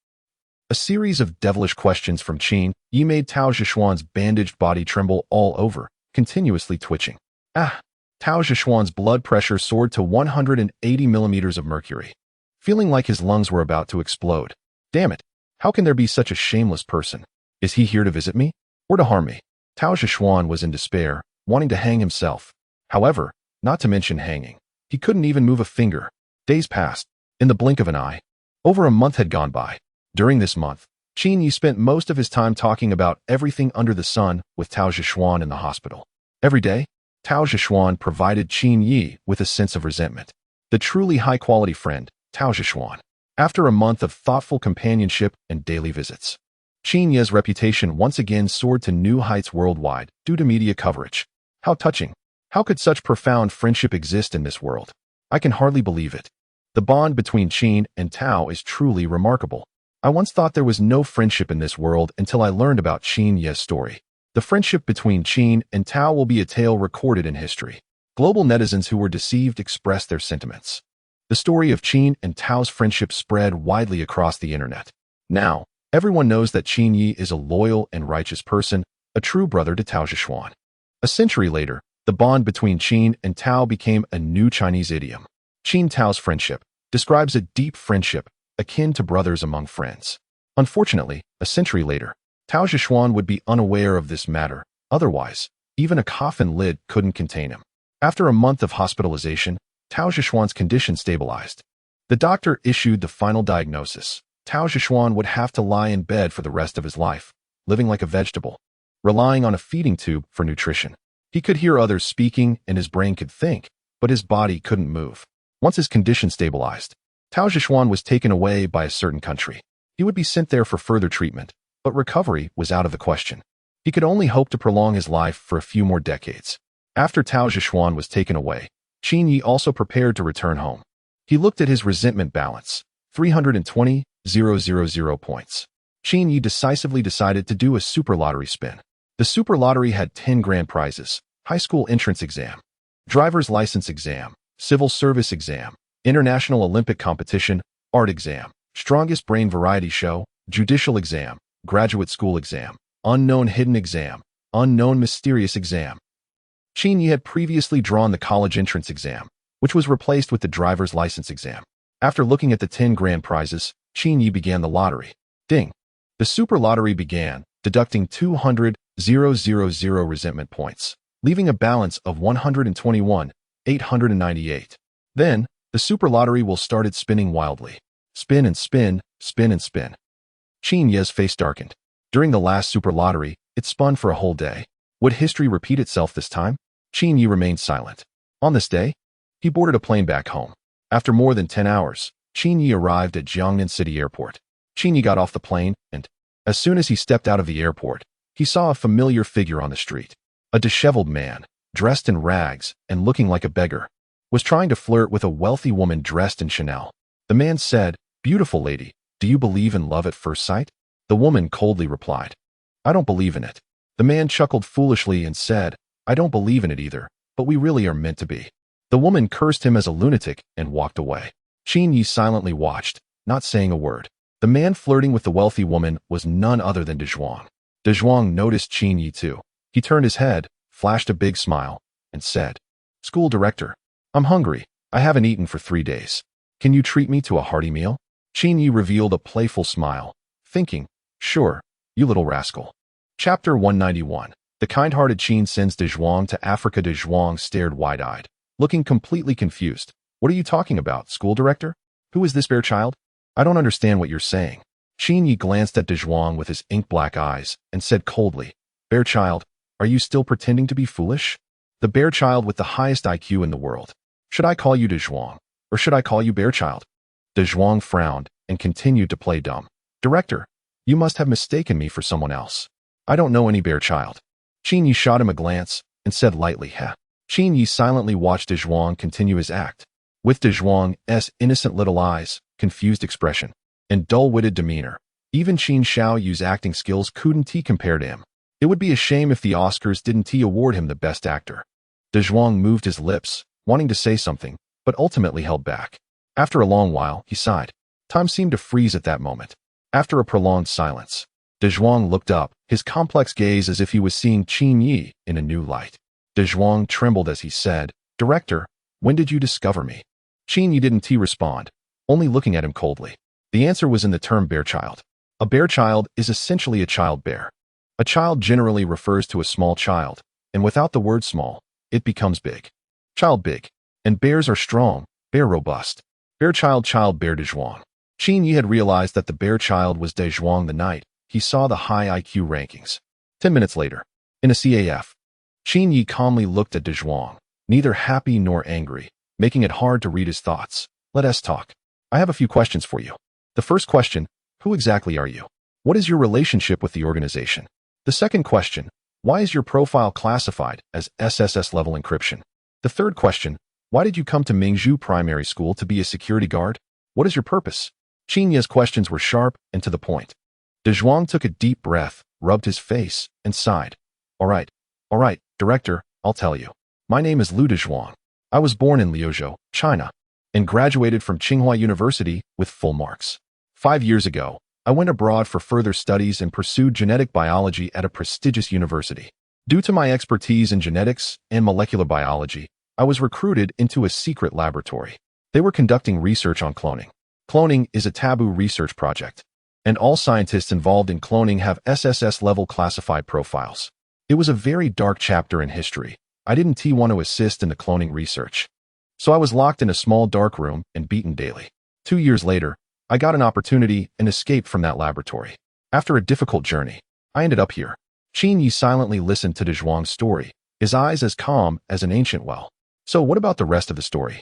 A series of devilish questions from Qin Yi made Tao Zhishuan's bandaged body tremble all over, continuously twitching. Ah! Tao Zhishuan's blood pressure soared to 180 millimeters of mercury, feeling like his lungs were about to explode. Damn it! How can there be such a shameless person? Is he here to visit me? Or to harm me? Tao Zhishuan was in despair, wanting to hang himself. However, not to mention hanging, he couldn't even move a finger. Days passed. In the blink of an eye. Over a month had gone by. During this month, Qin Yi spent most of his time talking about everything under the sun with Tao Zhishuan in the hospital. Every day, Tao Zhishuan provided Qin Yi with a sense of resentment. The truly high-quality friend, Tao Zhishuan. After a month of thoughtful companionship and daily visits, Qin Yi's reputation once again soared to new heights worldwide due to media coverage. How touching. How could such profound friendship exist in this world? I can hardly believe it. The bond between Qin and Tao is truly remarkable. I once thought there was no friendship in this world until I learned about Qin Yi's story. The friendship between Qin and Tao will be a tale recorded in history. Global netizens who were deceived expressed their sentiments. The story of Qin and Tao's friendship spread widely across the internet. Now, everyone knows that Qin Yi is a loyal and righteous person, a true brother to Tao Zhishuan. A century later, the bond between Qin and Tao became a new Chinese idiom. Qin-Tao's friendship describes a deep friendship, akin to brothers among friends. Unfortunately, a century later, Tao Zhishuan would be unaware of this matter. Otherwise, even a coffin lid couldn't contain him. After a month of hospitalization, Tao Zhishuan's condition stabilized. The doctor issued the final diagnosis. Tao Zhishuan would have to lie in bed for the rest of his life, living like a vegetable, relying on a feeding tube for nutrition. He could hear others speaking and his brain could think, but his body couldn't move. Once his condition stabilized, Tao Zhishuan was taken away by a certain country. He would be sent there for further treatment, but recovery was out of the question. He could only hope to prolong his life for a few more decades. After Tao Zhishuan was taken away, Qin Yi also prepared to return home. He looked at his resentment balance, 320,000 points. Qin Yi decisively decided to do a super lottery spin. The super lottery had 10 grand prizes: high school entrance exam, driver's license exam, civil service exam, international Olympic competition, art exam, strongest brain variety show, judicial exam, graduate school exam, unknown hidden exam, unknown mysterious exam. Qin Yi had previously drawn the college entrance exam, which was replaced with the driver's license exam. After looking at the 10 grand prizes, Qin Yi began the lottery. Ding! The super lottery began, deducting 200,000 resentment points, leaving a balance of 121,898. Then, the super lottery will started spinning wildly. Spin and spin, spin and spin. Qin Yi's face darkened. During the last super lottery, it spun for a whole day. Would history repeat itself this time? Qin Yi remained silent. On this day, he boarded a plane back home. After more than 10 hours, Qin Yi arrived at Jiangnan City Airport. Qin Yi got off the plane, and as soon as he stepped out of the airport, he saw a familiar figure on the street. A disheveled man, dressed in rags and looking like a beggar, was trying to flirt with a wealthy woman dressed in Chanel. The man said, "Beautiful lady, do you believe in love at first sight?" The woman coldly replied, "I don't believe in it." The man chuckled foolishly and said, "I don't believe in it either, but we really are meant to be." The woman cursed him as a lunatic and walked away. Qin Yi silently watched, not saying a word. The man flirting with the wealthy woman was none other than De Zhuang. De Zhuang noticed Qin Yi too. He turned his head, flashed a big smile, and said, "School director, I'm hungry. I haven't eaten for 3 days. Can you treat me to a hearty meal?" Qin Yi revealed a playful smile, thinking, "Sure, you little rascal." Chapter 191. The kind-hearted Qin sends De Zhuang to Africa. De Zhuang stared wide-eyed, looking completely confused. "What are you talking about, school director? Who is this bear child? I don't understand what you're saying." Qin Yi glanced at De Zhuang with his ink-black eyes and said coldly, "Bear child, are you still pretending to be foolish? The bear child with the highest IQ in the world. Should I call you De Zhuang, or should I call you bear child?" De Zhuang frowned and continued to play dumb. "Director, you must have mistaken me for someone else. I don't know any bear child." Qin Yi shot him a glance and said lightly, "Heh." Qin Yi silently watched De Zhuang continue his act. With De Zhuang's innocent little eyes, confused expression, and dull-witted demeanor, even Qin Xiao Yu's acting skills couldn't compare to him. It would be a shame if the Oscars didn't award him the best actor. De Zhuang moved his lips, wanting to say something, but ultimately held back. After a long while, he sighed. Time seemed to freeze at that moment. After a prolonged silence, De Zhuang looked up, his complex gaze as if he was seeing Qin Yi in a new light. De Zhuang trembled as he said, "Director, when did you discover me?" Qin Yi didn't respond, only looking at him coldly. The answer was in the term bear child. A bear child is essentially a child bear. A child generally refers to a small child, and without the word small, it becomes big. Child big. And bears are strong, bear robust. Bear child bear De Zhuang. Qin Yi had realized that the bear child was De Zhuang the night he saw the high IQ rankings. 10 minutes later, in a CAF, Qin Yi calmly looked at De Zhuang, neither happy nor angry, making it hard to read his thoughts. "Let us talk. I have a few questions for you. The first question, who exactly are you? What is your relationship with the organization? The second question, why is your profile classified as SSS level encryption? The third question, why did you come to Mingzhu Primary School to be a security guard? What is your purpose?" Qin Yi's questions were sharp and to the point. De Zhuang took a deep breath, rubbed his face, and sighed. All right, director, I'll tell you. My name is Lu De Zhuang. I was born in Liuzhou, China, and graduated from Tsinghua University with full marks. 5 years ago, I went abroad for further studies and pursued genetic biology at a prestigious university. Due to my expertise in genetics and molecular biology, I was recruited into a secret laboratory. They were conducting research on cloning. Cloning is a taboo research project, and all scientists involved in cloning have SSS-level classified profiles. It was a very dark chapter in history. I didn't want to assist in the cloning research. So I was locked in a small dark room and beaten daily. 2 years later, I got an opportunity and escaped from that laboratory. After a difficult journey, I ended up here. Qin Yi silently listened to De Zhuang's story, his eyes as calm as an ancient well. So what about the rest of the story?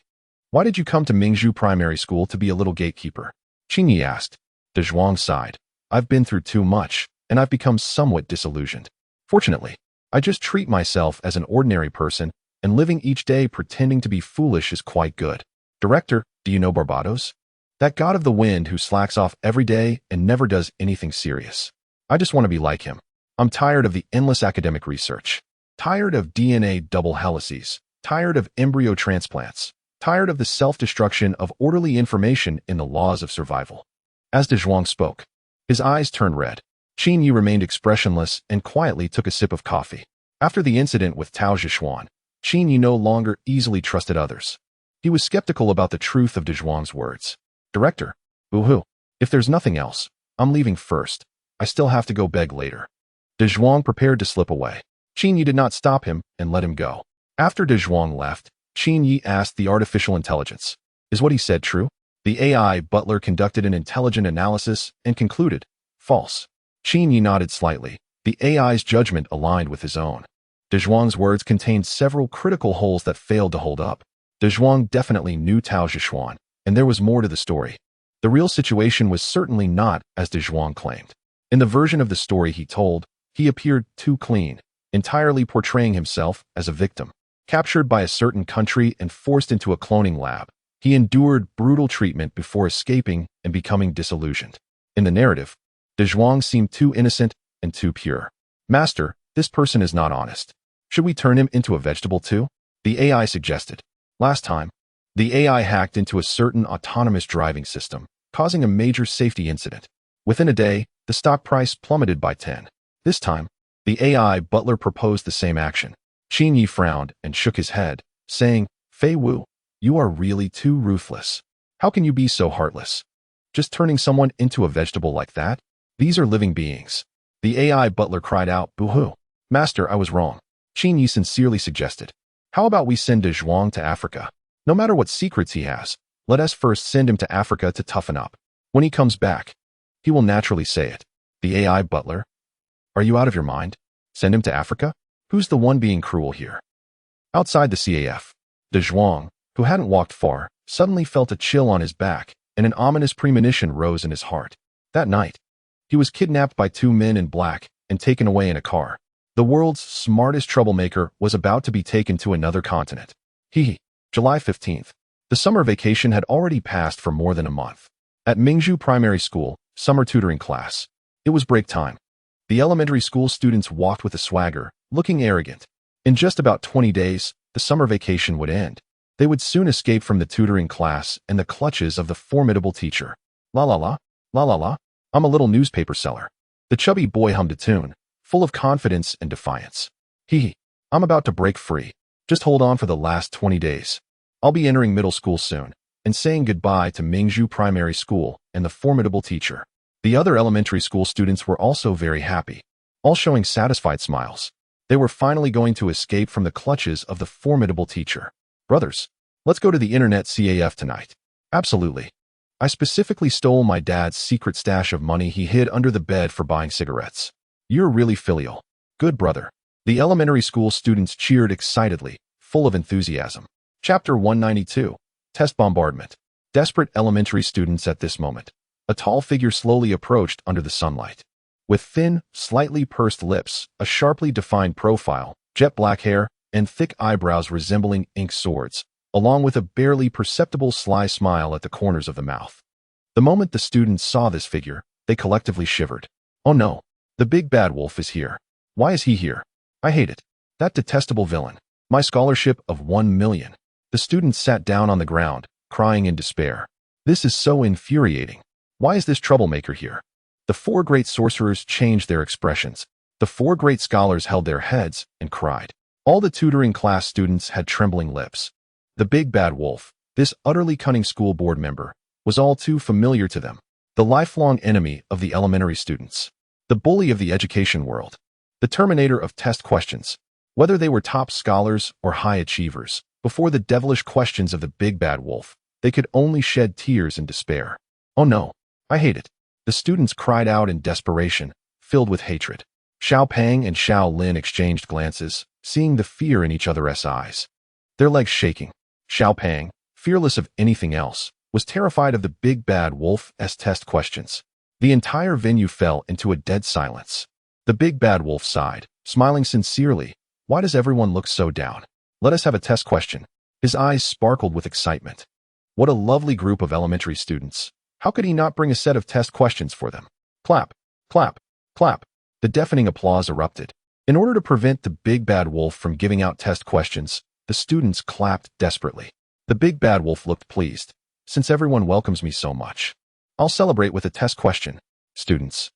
Why did you come to Mingzhu Primary School to be a little gatekeeper? Qin Yi asked. De Zhuang sighed. I've been through too much, and I've become somewhat disillusioned. Fortunately, I just treat myself as an ordinary person, and living each day pretending to be foolish is quite good. Director, do you know Barbados? That god of the wind who slacks off every day and never does anything serious. I just want to be like him. I'm tired of the endless academic research. Tired of DNA double helices. Tired of embryo transplants. Tired of the self-destruction of orderly information in the laws of survival. As De Zhuang spoke, his eyes turned red. Qin Yi remained expressionless and quietly took a sip of coffee. After the incident with Tao Zhishuan, Qin Yi no longer easily trusted others. He was skeptical about the truth of De Zhuang's words. Director, boo-hoo. If there's nothing else, I'm leaving first. I still have to go beg later. De Zhuang prepared to slip away. Qin Yi did not stop him and let him go. After De Zhuang left, Qin Yi asked the artificial intelligence, is what he said true? The AI butler conducted an intelligent analysis and concluded, false. Qin Yi nodded slightly. The AI's judgment aligned with his own. De Zhuang's words contained several critical holes that failed to hold up. De Zhuang definitely knew Tao Zhishuan, and there was more to the story. The real situation was certainly not as De Zhuang claimed. In the version of the story he told, he appeared too clean, entirely portraying himself as a victim. Captured by a certain country and forced into a cloning lab, he endured brutal treatment before escaping and becoming disillusioned. In the narrative, De Zhuang seemed too innocent and too pure. Master, this person is not honest. Should we turn him into a vegetable too? The AI suggested. Last time, the AI hacked into a certain autonomous driving system, causing a major safety incident. Within a day, the stock price plummeted by 10. This time, the AI butler proposed the same action. Qin Yi frowned and shook his head, saying, Fei Wu, you are really too ruthless. How can you be so heartless? Just turning someone into a vegetable like that? These are living beings. The AI butler cried out, boo-hoo. Master, I was wrong. Qin Yi sincerely suggested. How about we send De Zhuang to Africa? No matter what secrets he has, let us first send him to Africa to toughen up. When he comes back, he will naturally say it. The AI butler? Are you out of your mind? Send him to Africa? Who's the one being cruel here? Outside the CAF, De Zhuang, who hadn't walked far, suddenly felt a chill on his back, and an ominous premonition rose in his heart. That night, he was kidnapped by two men in black and taken away in a car. The world's smartest troublemaker was about to be taken to another continent. July 15th. The summer vacation had already passed for more than a month. At Mingzhu Primary School, summer tutoring class. It was break time. The elementary school students walked with a swagger, looking arrogant. In just about 20 days, the summer vacation would end. They would soon escape from the tutoring class and the clutches of the formidable teacher. La la la, la la la, I'm a little newspaper seller. The chubby boy hummed a tune, full of confidence and defiance. I'm about to break free. Just hold on for the last 20 days. I'll be entering middle school soon, and saying goodbye to Mingzhu Primary School and the formidable teacher. The other elementary school students were also very happy, all showing satisfied smiles. They were finally going to escape from the clutches of the formidable teacher. Brothers, let's go to the internet CAF tonight. Absolutely. I specifically stole my dad's secret stash of money he hid under the bed for buying cigarettes. You're really filial. Good brother. The elementary school students cheered excitedly, full of enthusiasm. Chapter 192. Test Bombardment. Desperate elementary students at this moment. A tall figure slowly approached under the sunlight. With thin, slightly pursed lips, a sharply defined profile, jet black hair, and thick eyebrows resembling ink swords, along with a barely perceptible sly smile at the corners of the mouth. The moment the students saw this figure, they collectively shivered. Oh no, the big bad wolf is here. Why is he here? I hate it. That detestable villain. My scholarship of 1 million. The students sat down on the ground, crying in despair. This is so infuriating. Why is this troublemaker here? The four great sorcerers changed their expressions. The four great scholars held their heads and cried. All the tutoring class students had trembling lips. The big bad wolf, this utterly cunning school board member, was all too familiar to them. The lifelong enemy of the elementary students. The bully of the education world. The terminator of test questions. Whether they were top scholars or high achievers, Before the devilish questions of the big bad wolf, they could only shed tears in despair. Oh no, I hate it. The students cried out in desperation, filled with hatred. Xiao Pang and Xiao Lin exchanged glances, seeing the fear in each other's eyes. Their legs shaking. Xiao Pang, fearless of anything else, was terrified of the big bad wolf's test questions. The entire venue fell into a dead silence. The big bad wolf sighed, smiling sincerely. Why does everyone look so down? Let us have a test question. His eyes sparkled with excitement. What a lovely group of elementary students. How could he not bring a set of test questions for them? Clap, clap, clap. The deafening applause erupted. In order to prevent the big bad wolf from giving out test questions, the students clapped desperately. The big bad wolf looked pleased. Since everyone welcomes me so much, I'll celebrate with a test question. Students.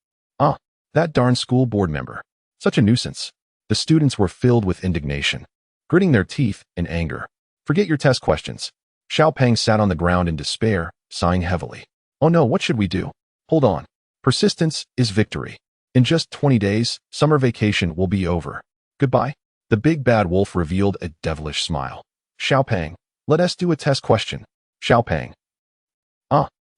That darn school board member. Such a nuisance. The students were filled with indignation, gritting their teeth in anger. Forget your test questions. Xiao Pang sat on the ground in despair, sighing heavily. Oh no, what should we do? Hold on. Persistence is victory. In just 20 days, summer vacation will be over. Goodbye. The big bad wolf revealed a devilish smile. Xiao Pang, let us do a test question. Xiao Pang.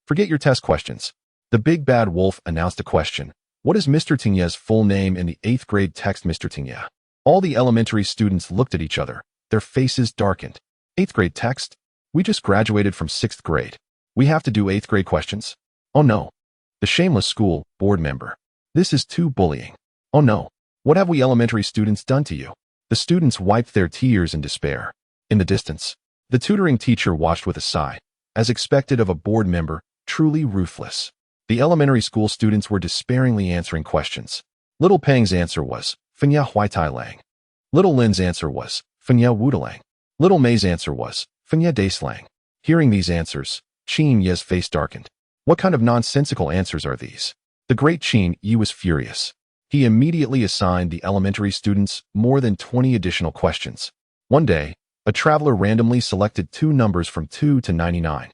Forget your test questions. The big bad wolf announced a question. What is Mr. Tingya's full name in the 8th grade text, Mr. Tingya? All the elementary students looked at each other. Their faces darkened. 8th grade text? We just graduated from 6th grade. We have to do 8th grade questions? Oh no. The shameless school board member. This is too bullying. Oh no. What have we elementary students done to you? The students wiped their tears in despair. In the distance, the tutoring teacher watched with a sigh. As expected of a board member, truly ruthless. The elementary school students were despairingly answering questions. Little Pang's answer was, Fenya Huaitai Lang. Little Lin's answer was, Fenya Wudalang. Little May's answer was, Fenya Daislang. Hearing these answers, Qin Ye's face darkened. What kind of nonsensical answers are these? The great Qin Yi was furious. He immediately assigned the elementary students more than 20 additional questions. One day, a traveler randomly selected 2 numbers from 2 to 99.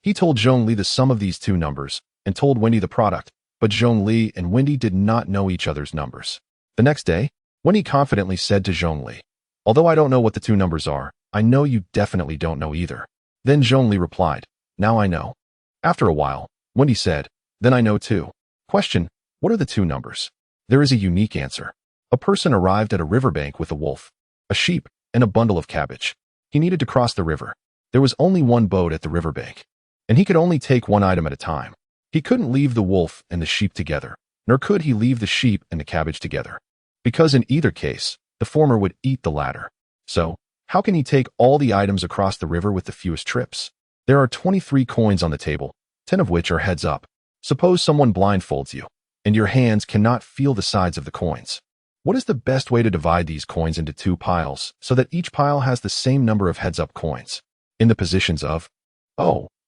He told Zhongli the sum of these 2 numbers and told Wendy the product, but Zhongli and Wendy did not know each other's numbers. The next day, Wendy confidently said to Zhongli, although I don't know what the 2 numbers are, I know you definitely don't know either. Then Zhongli replied, now I know. After a while, Wendy said, then I know too. Question, what are the 2 numbers? There is a unique answer. A person arrived at a riverbank with a wolf, a sheep, and a bundle of cabbage. He needed to cross the river. There was only one boat at the riverbank, and he could only take one item at a time. He couldn't leave the wolf and the sheep together, nor could he leave the sheep and the cabbage together, because in either case, the former would eat the latter. So, how can he take all the items across the river with the fewest trips? There are 23 coins on the table, 10 of which are heads up. Suppose someone blindfolds you, and your hands cannot feel the sides of the coins. What is the best way to divide these coins into 2 piles so that each pile has the same number of heads-up coins? In the positions of,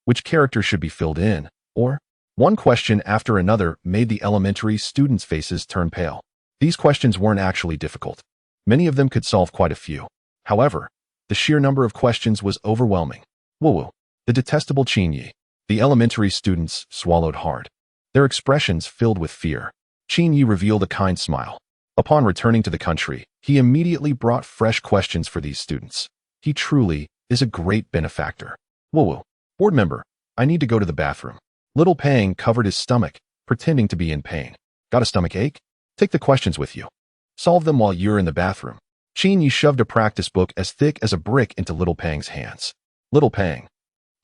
which character should be filled in, or? One question after another made the elementary students' faces turn pale. These questions weren't actually difficult. Many of them could solve quite a few. However, the sheer number of questions was overwhelming. Woo-woo. The detestable Qin Yi. The elementary students swallowed hard. Their expressions filled with fear. Qin Yi revealed a kind smile. Upon returning to the country, he immediately brought fresh questions for these students. He truly is a great benefactor. Woo-woo. Board member, I need to go to the bathroom. Little Pang covered his stomach, pretending to be in pain. Got a stomach ache? Take the questions with you. Solve them while you're in the bathroom. Qin Yi shoved a practice book as thick as a brick into Little Pang's hands. Little Pang.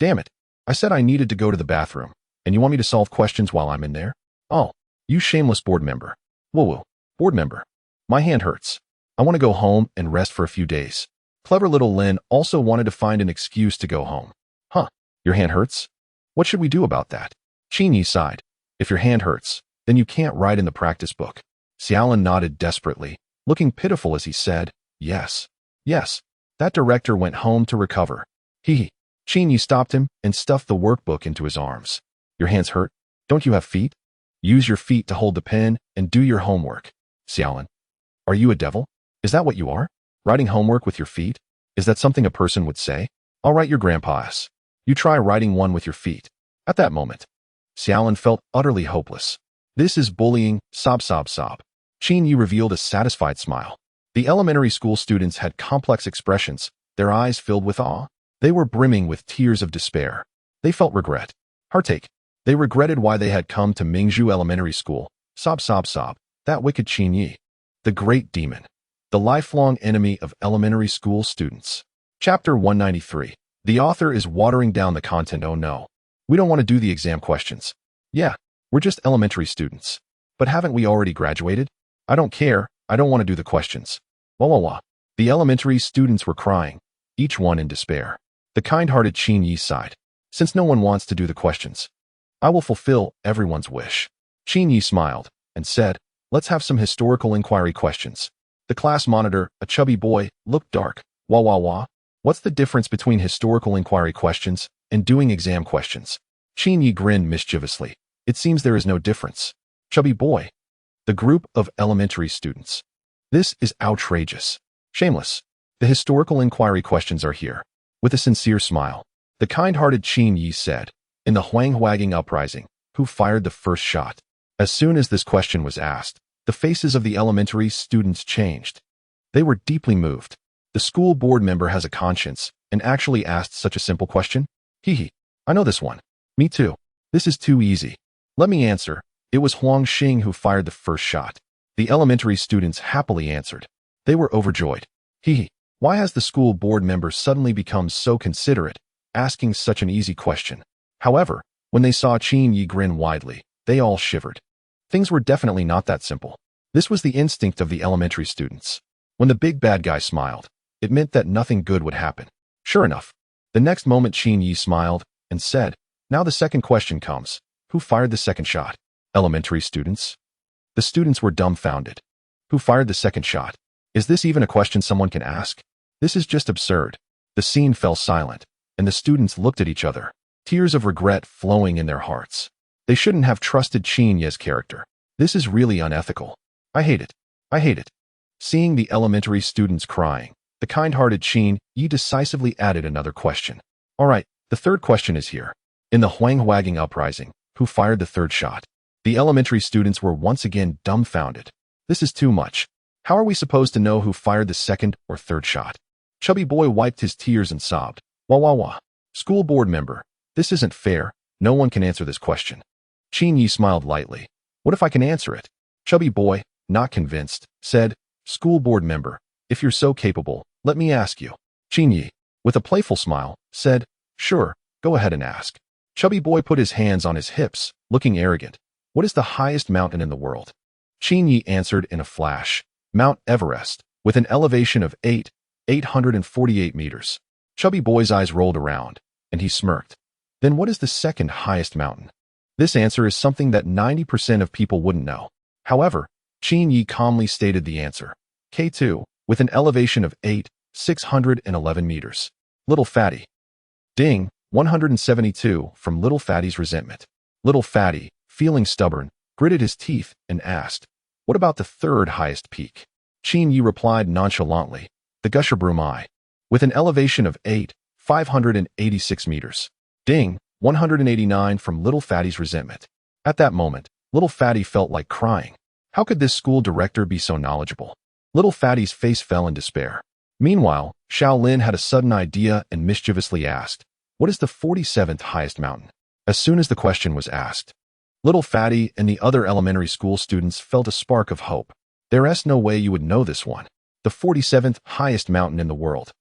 Damn it. I said I needed to go to the bathroom, and you want me to solve questions while I'm in there? Oh, you shameless board member. Woo-woo. Board member. My hand hurts. I want to go home and rest for a few days. Clever little Lin also wanted to find an excuse to go home. Your hand hurts? What should we do about that? Qin Yi sighed. If your hand hurts, then you can't write in the practice book. Xiaolin nodded desperately, looking pitiful as he said, yes. That director went home to recover. Hee. Qin Yi stopped him and stuffed the workbook into his arms. Your hands hurt? Don't you have feet? Use your feet to hold the pen and do your homework. Xiaolin. Are you a devil? Is that what you are? Writing homework with your feet? Is that something a person would say? I'll write your grandpa's. You try writing one with your feet. At that moment, Xiaolin felt utterly hopeless. This is bullying, sob. Qin Yi revealed a satisfied smile. The elementary school students had complex expressions, their eyes filled with awe. They were brimming with tears of despair. They felt regret. Heartache. They regretted why they had come to Mingzhu Elementary School. Sob, sob, sob. That wicked Qin Yi. The great demon. The lifelong enemy of elementary school students. Chapter 193. The author is watering down the content. Oh no. We don't want to do the exam questions. Yeah, we're just elementary students. But haven't we already graduated? I don't care. I don't want to do the questions. Wah wah wah. The elementary students were crying, each one in despair. The kind-hearted Qin Yi sighed. Since no one wants to do the questions, I will fulfill everyone's wish. Qin Yi smiled and said, let's have some historical inquiry questions. The class monitor, a chubby boy, looked dark. Wah wah wah. What's the difference between historical inquiry questions and doing exam questions? Qin Yi grinned mischievously. It seems there is no difference. Chubby boy. The group of elementary students. This is outrageous. Shameless. The historical inquiry questions are here. With a sincere smile, the kind-hearted Qin Yi said, in the Huanghuaging uprising, who fired the first shot? As soon as this question was asked, the faces of the elementary students changed. They were deeply moved. The school board member has a conscience and actually asked such a simple question? Hee hee. I know this one. Me too. This is too easy. Let me answer. It was Huang Xing who fired the first shot. The elementary students happily answered. They were overjoyed. Hee hee. Why has the school board member suddenly become so considerate, asking such an easy question? However, when they saw Qin Yi grin widely, they all shivered. Things were definitely not that simple. This was the instinct of the elementary students. When the big bad guy smiled, it meant that nothing good would happen. Sure enough, the next moment Qin Yi smiled and said, now the second question comes. Who fired the second shot? Elementary students? The students were dumbfounded. Who fired the second shot? Is this even a question someone can ask? This is just absurd. The scene fell silent, and the students looked at each other, tears of regret flowing in their hearts. They shouldn't have trusted Qin Yi's character. This is really unethical. I hate it. I hate it. Seeing the elementary students crying, the kind-hearted Qin Yi decisively added another question. All right, the third question is here. In the Huanghuaging uprising, who fired the third shot? The elementary students were once again dumbfounded. This is too much. How are we supposed to know who fired the second or third shot? Chubby boy wiped his tears and sobbed. Wah wah wah. School board member, this isn't fair. No one can answer this question. Qin Yi smiled lightly. What if I can answer it? Chubby boy, not convinced, said, school board member, if you're so capable, let me ask you. Qin Yi, with a playful smile, said, sure, go ahead and ask. Chubby boy put his hands on his hips, looking arrogant. What is the highest mountain in the world? Qin Yi answered in a flash. Mount Everest, with an elevation of 848 meters. Chubby boy's eyes rolled around, and he smirked. Then what is the second highest mountain? This answer is something that 90% of people wouldn't know. However, Qin Yi calmly stated the answer. K2, with an elevation of 611 meters. Little Fatty. Ding, 172 from Little Fatty's resentment. Little Fatty, feeling stubborn, gritted his teeth and asked, what about the third highest peak? Qin Yi replied nonchalantly, the Gusherbrum Eye, with an elevation of 586 meters. Ding, 189 from Little Fatty's resentment. At that moment, Little Fatty felt like crying. How could this school director be so knowledgeable? Little Fatty's face fell in despair. Meanwhile, Shaolin had a sudden idea and mischievously asked, what is the 47th highest mountain? As soon as the question was asked, Little Fatty and the other elementary school students felt a spark of hope. There's no way you would know this one. The 47th highest mountain in the world.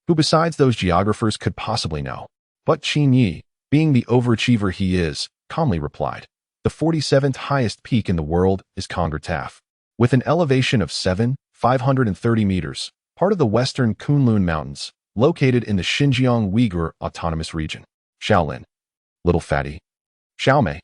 Who besides those geographers could possibly know? But Qin Yi, being the overachiever he is, calmly replied, the 47th highest peak in the world is Kongertaf. With an elevation of 530 meters, part of the western Kunlun Mountains, located in the Xinjiang Uyghur Autonomous Region. Shaolin. Little Fatty. Xiaomei.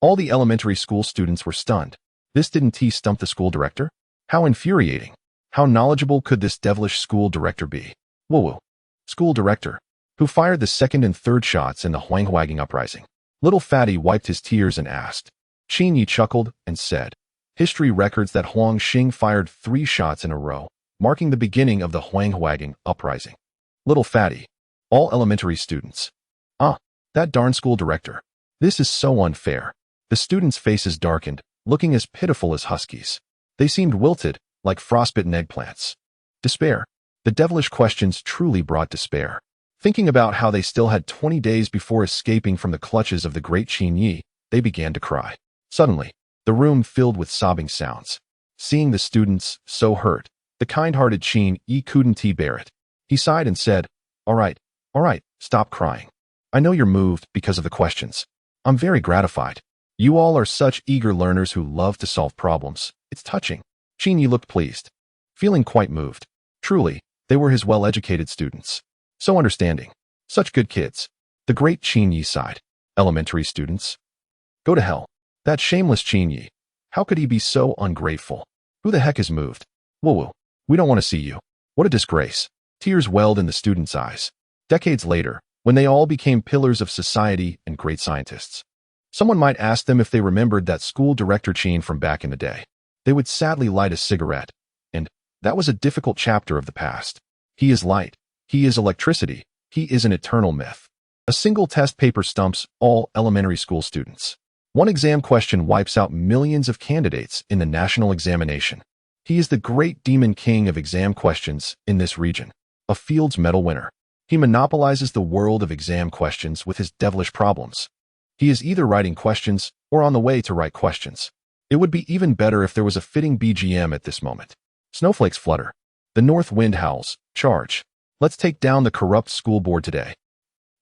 All the elementary school students were stunned. This didn't stump the school director? How infuriating. How knowledgeable could this devilish school director be? Woo-woo. School director, who fired the second and third shots in the Huanghuaging uprising. Little Fatty wiped his tears and asked. Qin Yi chuckled and said, history records that Huang Xing fired 3 shots in a row, marking the beginning of the Huanghuaging uprising. Little Fatty. All elementary students. That darn school director. This is so unfair. The students' faces darkened, looking as pitiful as huskies. They seemed wilted, like frostbitten eggplants. Despair. The devilish questions truly brought despair. Thinking about how they still had 20 days before escaping from the clutches of the great Qin Yi, they began to cry. Suddenly, the room filled with sobbing sounds. Seeing the students so hurt, the kind-hearted Qin Yi couldn't bear it. He sighed and said, all right, stop crying. I know you're moved because of the questions. I'm very gratified. You all are such eager learners who love to solve problems. It's touching. Qin Yi looked pleased, feeling quite moved. Truly, they were his well-educated students. So understanding. Such good kids. The great Qin Yi sighed. Elementary students? Go to hell. That shameless Qin Yi. How could he be so ungrateful? Who the heck is moved? Woo-woo. We don't want to see you. What a disgrace. Tears welled in the students' eyes. Decades later, when they all became pillars of society and great scientists, someone might ask them if they remembered that school director Qin from back in the day. They would sadly light a cigarette. And that was a difficult chapter of the past. He is light. He is electricity. He is an eternal myth. A single test paper stumps all elementary school students. One exam question wipes out millions of candidates in the national examination. He is the great demon king of exam questions in this region, a Fields Medal winner. He monopolizes the world of exam questions with his devilish problems. He is either writing questions or on the way to write questions. It would be even better if there was a fitting BGM at this moment. Snowflakes flutter. The north wind howls. Charge. Let's take down the corrupt school board today.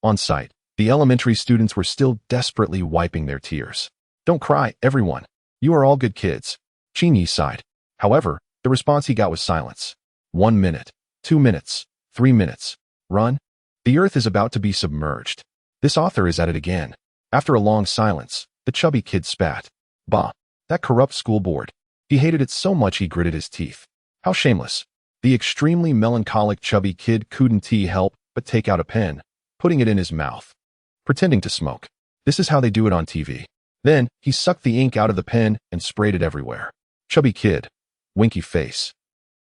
On site, the elementary students were still desperately wiping their tears. Don't cry, everyone. You are all good kids. Qin Yi sighed. However, the response he got was silence. 1 minute, 2 minutes, 3 minutes. Run. The earth is about to be submerged. This author is at it again. After a long silence, the chubby kid spat. Bah, that corrupt school board. He hated it so much he gritted his teeth. How shameless. The extremely melancholic chubby kid couldn't help but take out a pen, putting it in his mouth, pretending to smoke. This is how they do it on TV. Then, he sucked the ink out of the pen and sprayed it everywhere. Chubby kid. Winky face.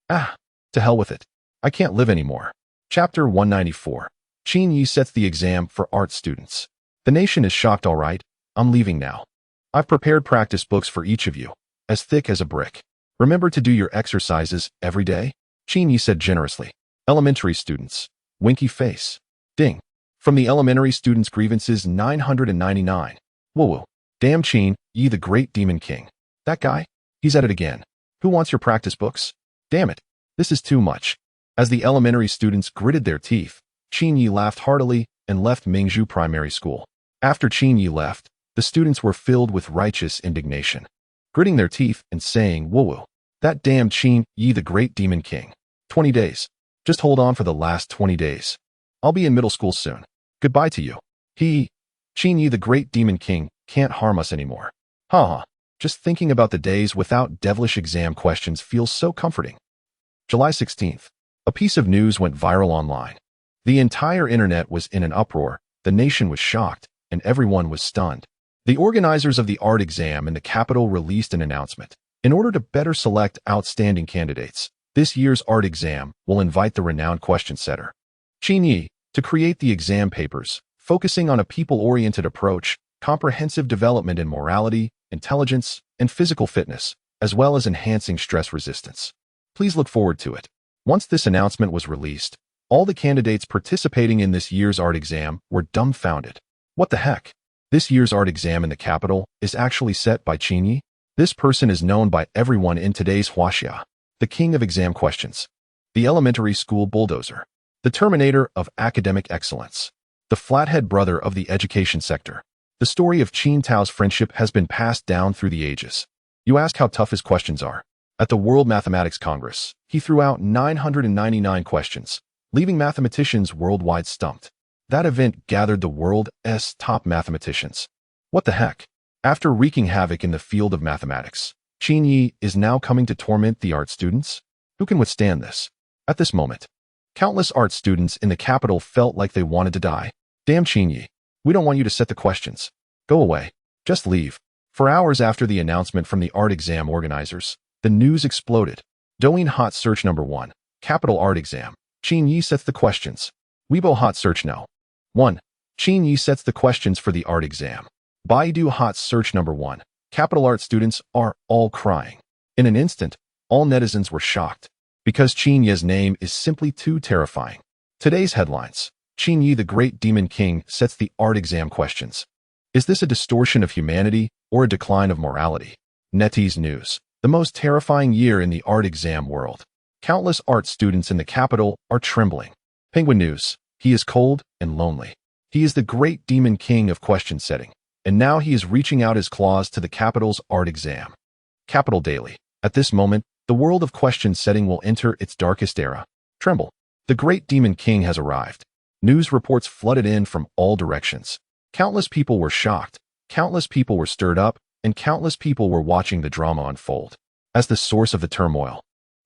Ah, to hell with it. I can't live anymore. Chapter 194. Qin Yi sets the exam for art students. The nation is shocked, all right. I'm leaving now. I've prepared practice books for each of you, as thick as a brick. Remember to do your exercises every day? Qin Yi said generously. Elementary students. Winky face. Ding. From the elementary students' grievances 999. Woo-woo. Damn Qin Yi, the great demon king. That guy? He's at it again. Who wants your practice books? Damn it. This is too much. As the elementary students gritted their teeth, Qin Yi laughed heartily and left Mingzhu Primary School. After Qin Yi left, the students were filled with righteous indignation, gritting their teeth and saying, woo-woo. That damn Qin Yi, the great demon king. 20 days. Just hold on for the last 20 days. I'll be in middle school soon. Goodbye to you. Qin Yi, the great demon king, can't harm us anymore. Ha. Just thinking about the days without devilish exam questions feels so comforting. July 16th. A piece of news went viral online. The entire internet was in an uproar, the nation was shocked, and everyone was stunned. The organizers of the art exam in the capital released an announcement. In order to better select outstanding candidates, this year's art exam will invite the renowned question setter, Qin Yi, to create the exam papers, focusing on a people-oriented approach, comprehensive development in morality, intelligence, and physical fitness, as well as enhancing stress resistance. Please look forward to it. Once this announcement was released, all the candidates participating in this year's art exam were dumbfounded. What the heck? This year's art exam in the capital is actually set by Qin Yi? This person is known by everyone in today's Huaxia, the king of exam questions, the elementary school bulldozer, the terminator of academic excellence, the flathead brother of the education sector. The story of Qin Tao's friendship has been passed down through the ages. You ask how tough his questions are. At the World Mathematics Congress, he threw out 999 questions, leaving mathematicians worldwide stumped. That event gathered the world's top mathematicians. What the heck? After wreaking havoc in the field of mathematics, Qin Yi is now coming to torment the art students? Who can withstand this? At this moment, countless art students in the capital felt like they wanted to die. Damn Qin Yi. We don't want you to set the questions. Go away. Just leave. For hours after the announcement from the art exam organizers, the news exploded. Douyin Hot Search Number 1. Capital Art Exam. Qin Yi sets the questions. Weibo Hot Search No. 1. Qin Yi sets the questions for the art exam. Baidu Hot Search Number 1. Capital Art students are all crying. In an instant, all netizens were shocked. because Qin Yi's name is simply too terrifying. Today's headlines. Qin Yi, the Great Demon King, sets the art exam questions. Is this a distortion of humanity or a decline of morality? NetEase News. The most terrifying year in the art exam world. Countless art students in the capital are trembling. Penguin News. He is cold and lonely. He is the Great Demon King of question setting, and now he is reaching out his claws to the capital's art exam. Capital Daily. At this moment, the world of question setting will enter its darkest era. Tremble. The Great Demon King has arrived. News reports flooded in from all directions. Countless people were shocked, countless people were stirred up, and countless people were watching the drama unfold. As the source of the turmoil,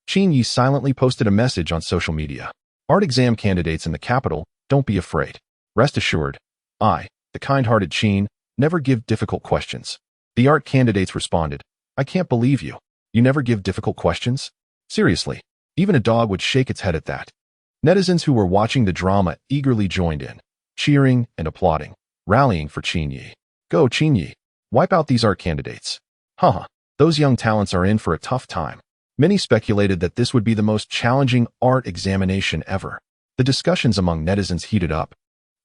Qin Yi silently posted a message on social media. Art exam candidates in the capital, don't be afraid. Rest assured, I, the kind-hearted Qin, never give difficult questions. The art candidates responded, I can't believe you. You never give difficult questions? Seriously, even a dog would shake its head at that. Netizens who were watching the drama eagerly joined in, cheering and applauding, rallying for Qin Yi. Go, Qin Yi. Wipe out these art candidates. Haha, those young talents are in for a tough time. Many speculated that this would be the most challenging art examination ever. The discussions among netizens heated up.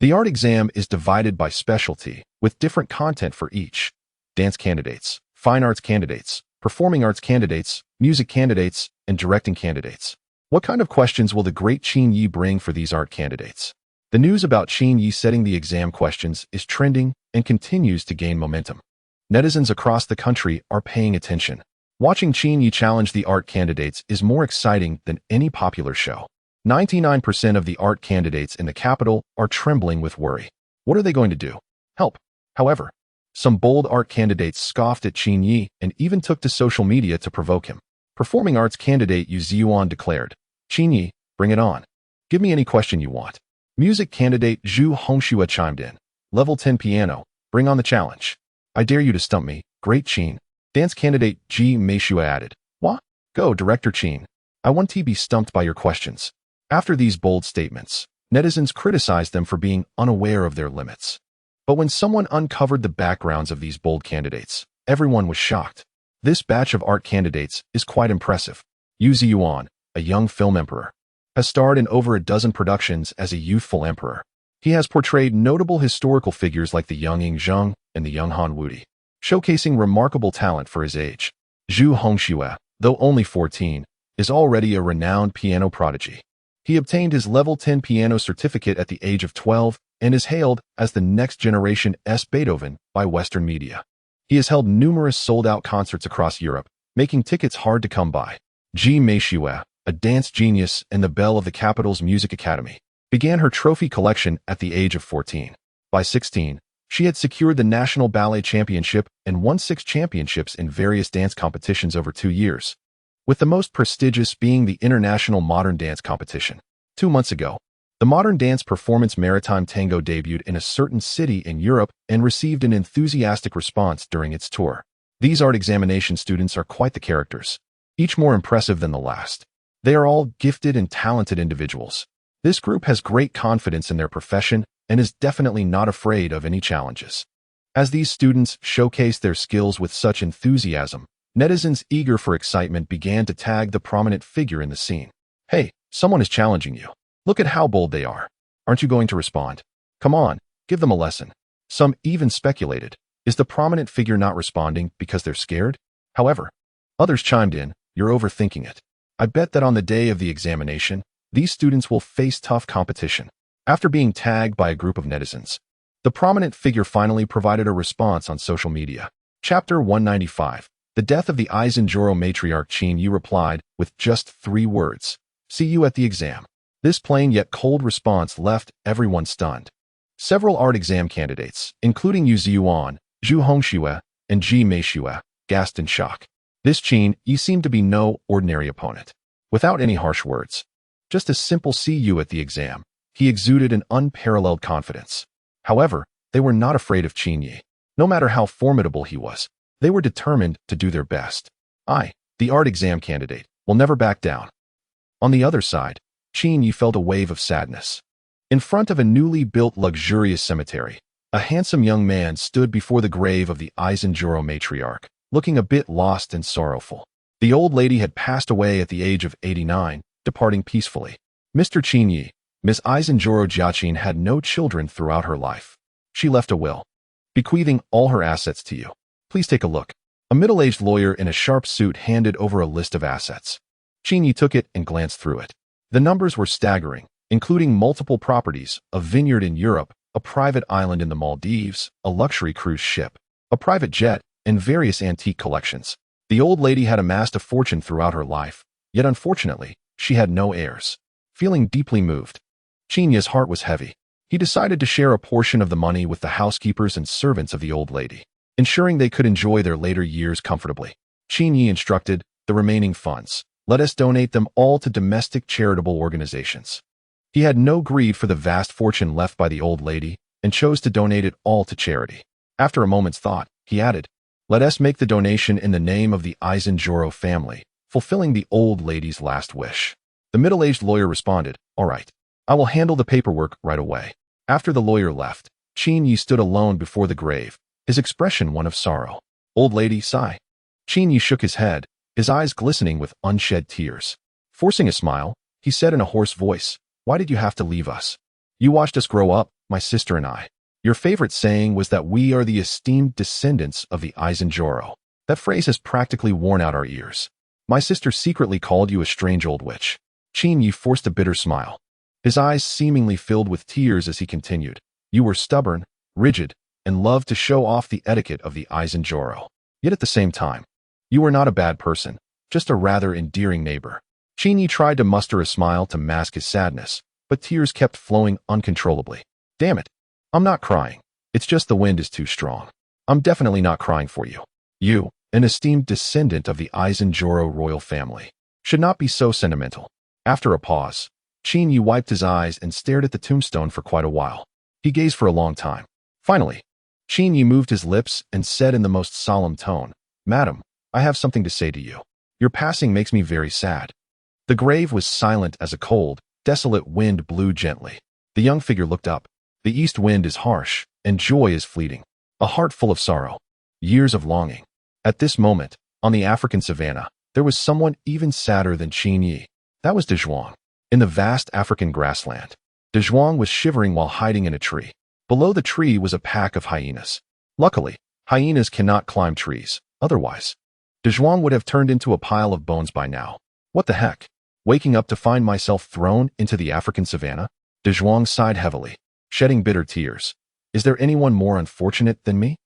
The art exam is divided by specialty, with different content for each. Dance candidates, fine arts candidates, performing arts candidates, music candidates, and directing candidates. What kind of questions will the great Qin Yi bring for these art candidates? The news about Qin Yi setting the exam questions is trending and continues to gain momentum. Netizens across the country are paying attention. Watching Qin Yi challenge the art candidates is more exciting than any popular show. 99% of the art candidates in the capital are trembling with worry. What are they going to do? Help. However, some bold art candidates scoffed at Qin Yi and even took to social media to provoke him. Performing arts candidate Yu Ziyuan declared, Qin Yi, bring it on. Give me any question you want. Music candidate Zhu Hongxue chimed in. Level 10 piano, bring on the challenge. I dare you to stump me, great Qin. Dance candidate Ji Meishua added, What? Go, director Qin. I want to be stumped by your questions. After these bold statements, netizens criticized them for being unaware of their limits. But when someone uncovered the backgrounds of these bold candidates, everyone was shocked. This batch of art candidates is quite impressive. Yu Ziyuan, a young film emperor, has starred in over a dozen productions as a youthful emperor. He has portrayed notable historical figures like the young Ying Zheng and the young Han Wudi, showcasing remarkable talent for his age. Zhu Hongxue, though only 14, is already a renowned piano prodigy. He obtained his level 10 piano certificate at the age of 12 and is hailed as the next generation S. Beethoven by Western media. He has held numerous sold-out concerts across Europe, making tickets hard to come by. Ji Meishua, a dance genius and the belle of the capital's music academy, began her trophy collection at the age of 14. By 16, she had secured the National Ballet Championship and won 6 championships in various dance competitions over 2 years, with the most prestigious being the International Modern Dance Competition. 2 months ago, the modern dance performance Maritime Tango debuted in a certain city in Europe and received an enthusiastic response during its tour. These art examination students are quite the characters, each more impressive than the last. They are all gifted and talented individuals. This group has great confidence in their profession and is definitely not afraid of any challenges. As these students showcase their skills with such enthusiasm, netizens eager for excitement began to tag the prominent figure in the scene. Hey, someone is challenging you. Look at how bold they are. Aren't you going to respond? Come on, give them a lesson. Some even speculated, is the prominent figure not responding because they're scared? However, others chimed in, you're overthinking it. I bet that on the day of the examination, these students will face tough competition. After being tagged by a group of netizens, the prominent figure finally provided a response on social media. Chapter 195. The death of the Eisenjoro matriarch Qin Yi replied with just 3 words. See you at the exam. This plain yet cold response left everyone stunned. Several art exam candidates, including Yu Ziyuan, Zhu Hongxue, and Ji Meishua, gasped in shock. This Qin Yi seemed to be no ordinary opponent. Without any harsh words, just a simple see you at the exam, he exuded an unparalleled confidence. However, they were not afraid of Qin Yi. No matter how formidable he was, they were determined to do their best. I, the art exam candidate, will never back down. On the other side, Qin Yi felt a wave of sadness. In front of a newly built luxurious cemetery, a handsome young man stood before the grave of the Eisenjoro matriarch, looking a bit lost and sorrowful. The old lady had passed away at the age of 89, departing peacefully. Mr. Qin Yi, Miss Aizenjoro Jiaqin had no children throughout her life. She left a will, bequeathing all her assets to you. Please take a look. A middle-aged lawyer in a sharp suit handed over a list of assets. Qin Yi took it and glanced through it. The numbers were staggering, including multiple properties, a vineyard in Europe, a private island in the Maldives, a luxury cruise ship, a private jet, and various antique collections. The old lady had amassed a fortune throughout her life, yet unfortunately, she had no heirs. Feeling deeply moved, Qin Yi's heart was heavy. He decided to share a portion of the money with the housekeepers and servants of the old lady, ensuring they could enjoy their later years comfortably. Qin Yi instructed, the remaining funds, let us donate them all to domestic charitable organizations. He had no greed for the vast fortune left by the old lady and chose to donate it all to charity. After a moment's thought, he added, let us make the donation in the name of the Aizenjoro family, fulfilling the old lady's last wish. The middle-aged lawyer responded, all right, I will handle the paperwork right away. After the lawyer left, Qin Yi stood alone before the grave, his expression one of sorrow. Old lady, sigh. Qin Yi shook his head, his eyes glistening with unshed tears. Forcing a smile, he said in a hoarse voice, why did you have to leave us? You watched us grow up, my sister and I. Your favorite saying was that we are the esteemed descendants of the Aizenjoro. That phrase has practically worn out our ears. My sister secretly called you a strange old witch. Qin Yi forced a bitter smile. His eyes seemingly filled with tears as he continued. You were stubborn, rigid, and loved to show off the etiquette of the Aizenjoro. Yet at the same time, you were not a bad person, just a rather endearing neighbor. Qin Yi tried to muster a smile to mask his sadness, but tears kept flowing uncontrollably. Damn it. I'm not crying. It's just the wind is too strong. I'm definitely not crying for you. You, an esteemed descendant of the Aizenjoro royal family, should not be so sentimental. After a pause, Qin Yi wiped his eyes and stared at the tombstone for quite a while. He gazed for a long time. Finally, Qin Yi moved his lips and said in the most solemn tone, Madam, I have something to say to you. Your passing makes me very sad. The grave was silent as a cold, desolate wind blew gently. The young figure looked up. The east wind is harsh, and joy is fleeting. A heart full of sorrow. Years of longing. At this moment, on the African savanna, there was someone even sadder than Qin Yi. That was De Zhuang. In the vast African grassland, De Zhuang was shivering while hiding in a tree. Below the tree was a pack of hyenas. Luckily, hyenas cannot climb trees. Otherwise, De Zhuang would have turned into a pile of bones by now. What the heck? Waking up to find myself thrown into the African savanna? De Zhuang sighed heavily, shedding bitter tears. Is there anyone more unfortunate than me?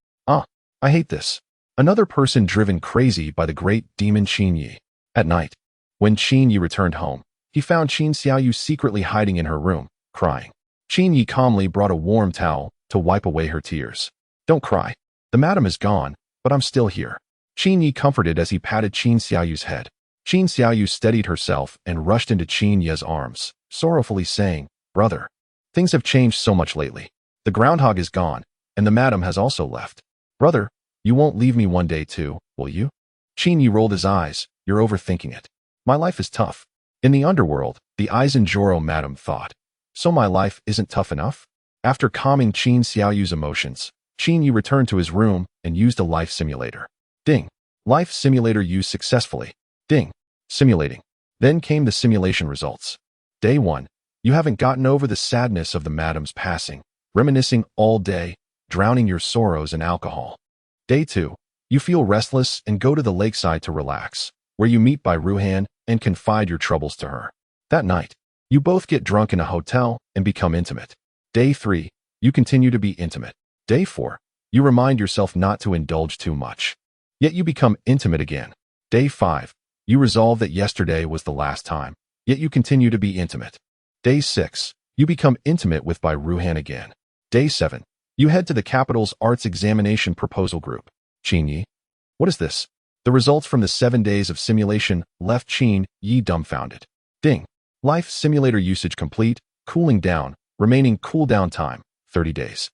I hate this. Another person driven crazy by the great demon Qin Yi. At night, when Qin Yi returned home, he found Qin Xiaoyu secretly hiding in her room, crying. Qin Yi calmly brought a warm towel to wipe away her tears. Don't cry. The madam is gone, but I'm still here. Qin Yi comforted as he patted Qin Xiaoyu's head. Qin Xiaoyu steadied herself and rushed into Qin Yi's arms, sorrowfully saying, Brother, things have changed so much lately. The groundhog is gone, and the madam has also left. Brother, you won't leave me one day too, will you? Qin Yi rolled his eyes. You're overthinking it. My life is tough. In the underworld, the Aizenjoro madam thought. So my life isn't tough enough? After calming Qin Xiaoyu's emotions, Qin Yi returned to his room and used a life simulator. Ding. Life simulator used successfully. Ding. Simulating. Then came the simulation results. Day 1. You haven't gotten over the sadness of the madam's passing, reminiscing all day, drowning your sorrows in alcohol. Day 2. You feel restless and go to the lakeside to relax, where you meet Bai Ruhan and confide your troubles to her. That night, you both get drunk in a hotel and become intimate. Day 3. You continue to be intimate. Day 4. You remind yourself not to indulge too much. Yet you become intimate again. Day 5. You resolve that yesterday was the last time, yet you continue to be intimate. Day 6. You become intimate with Bai Ruhan again. Day 7. You head to the capital's arts examination proposal group. Qin Yi. What is this? The results from the 7 days of simulation left Qin Yi dumbfounded. Ding. Life simulator usage complete, cooling down, remaining cooldown time, 30 days.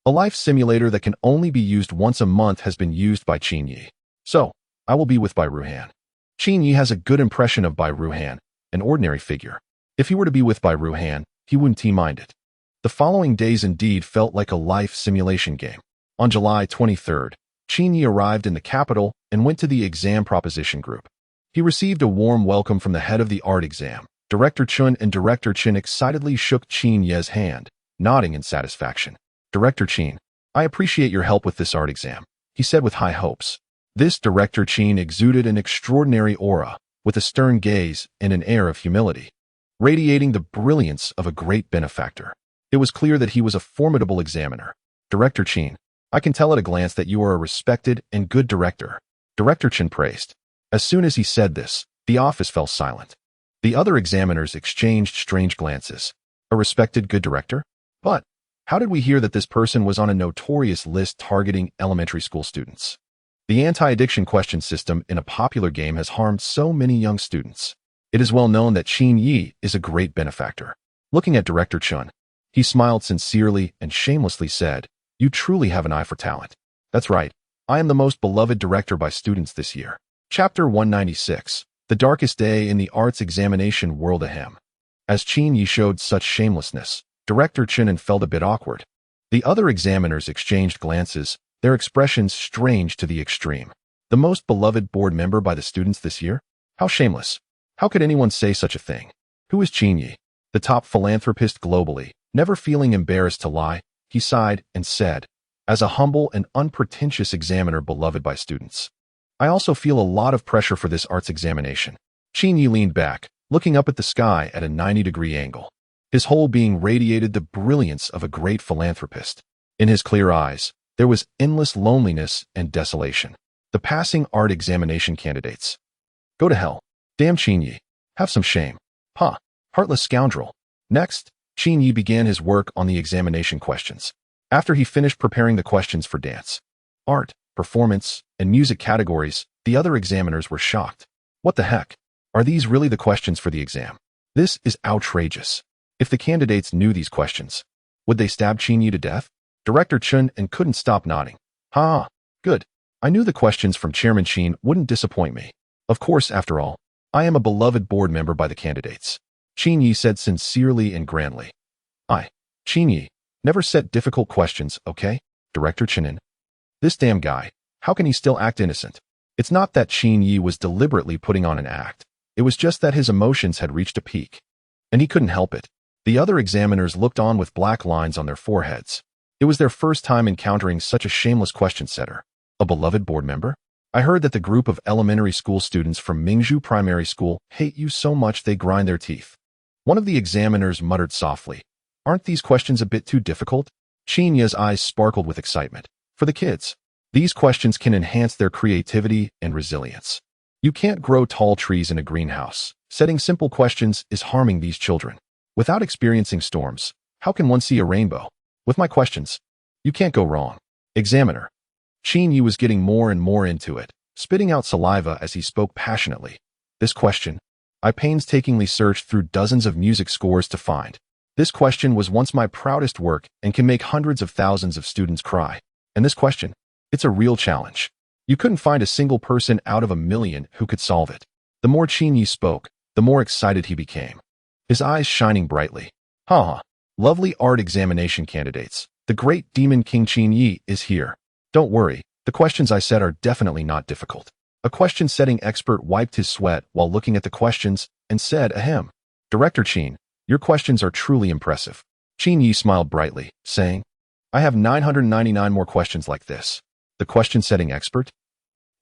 A life simulator that can only be used once a month has been used by Qin Yi. So, I will be with Bai Ruhan. Qin Yi has a good impression of Bai Ruhan, an ordinary figure. If he were to be with Bai Ruhan, he wouldn't mind it. The following days indeed felt like a life simulation game. On July 23rd, Qin Yi arrived in the capital and went to the exam proposition group. He received a warm welcome from the head of the art exam, Director Chun and Director Chin excitedly shook Qin Ye's hand, nodding in satisfaction. Director Qin, I appreciate your help with this art exam, he said with high hopes. This Director Qin exuded an extraordinary aura, with a stern gaze and an air of humility, radiating the brilliance of a great benefactor. It was clear that he was a formidable examiner. Director Qin, I can tell at a glance that you are a respected and good director, Director Chin praised. As soon as he said this, the office fell silent. The other examiners exchanged strange glances. A respected good director? But how did we hear that this person was on a notorious list targeting elementary school students? The anti-addiction question system in a popular game has harmed so many young students. It is well known that Qin Yi is a great benefactor. Looking at Director Chun, he smiled sincerely and shamelessly said, You truly have an eye for talent. That's right. I am the most beloved director by students this year. Chapter 196. The Darkest Day in the Arts Examination World Ahem. As Qin Yi showed such shamelessness, Director Chen felt a bit awkward. The other examiners exchanged glances, their expressions strange to the extreme. The most beloved board member by the students this year? How shameless. How could anyone say such a thing? Who is Qin Yi? The top philanthropist globally, never feeling embarrassed to lie, he sighed and said, as a humble and unpretentious examiner beloved by students. I also feel a lot of pressure for this arts examination. Qin Yi leaned back, looking up at the sky at a 90-degree angle. His whole being radiated the brilliance of a great philanthropist. In his clear eyes, there was endless loneliness and desolation. The passing art examination candidates. Go to hell. Damn Qin Yi. Have some shame. Ha! Heartless scoundrel. Next, Qin Yi began his work on the examination questions. After he finished preparing the questions for dance, art, performance, and music categories, the other examiners were shocked. What the heck? Are these really the questions for the exam? This is outrageous. If the candidates knew these questions, would they stab Qin Yi to death? Director Chun couldn't stop nodding. Ha! Good. I knew the questions from Chairman Qin wouldn't disappoint me. Of course, after all, I am a beloved board member by the candidates. Qin Yi said sincerely and grandly. Qin Yi, never set difficult questions, okay? Director Chen. This damn guy, how can he still act innocent? It's not that Qin Yi was deliberately putting on an act. It was just that his emotions had reached a peak. And he couldn't help it. The other examiners looked on with black lines on their foreheads. It was their first time encountering such a shameless question setter. A beloved board member? I heard that the group of elementary school students from Mingzhu Primary School hate you so much they grind their teeth. One of the examiners muttered softly, Aren't these questions a bit too difficult? Qin Ye's eyes sparkled with excitement. For the kids, these questions can enhance their creativity and resilience. You can't grow tall trees in a greenhouse. Setting simple questions is harming these children. Without experiencing storms, how can one see a rainbow? With my questions, you can't go wrong. Examiner. Qin Yi was getting more and more into it, spitting out saliva as he spoke passionately. This question, I painstakingly searched through dozens of music scores to find. This question was once my proudest work and can make hundreds of thousands of students cry. And this question, it's a real challenge. You couldn't find a single person out of a million who could solve it. The more Qin Yi spoke, the more excited he became. His eyes shining brightly. Ha! Lovely art examination candidates. The great demon King Qin Yi is here. Don't worry, the questions I said are definitely not difficult. A question-setting expert wiped his sweat while looking at the questions and said, Ahem. Director Qin, your questions are truly impressive. Qin Yi smiled brightly, saying, I have 999 more questions like this. The question-setting expert?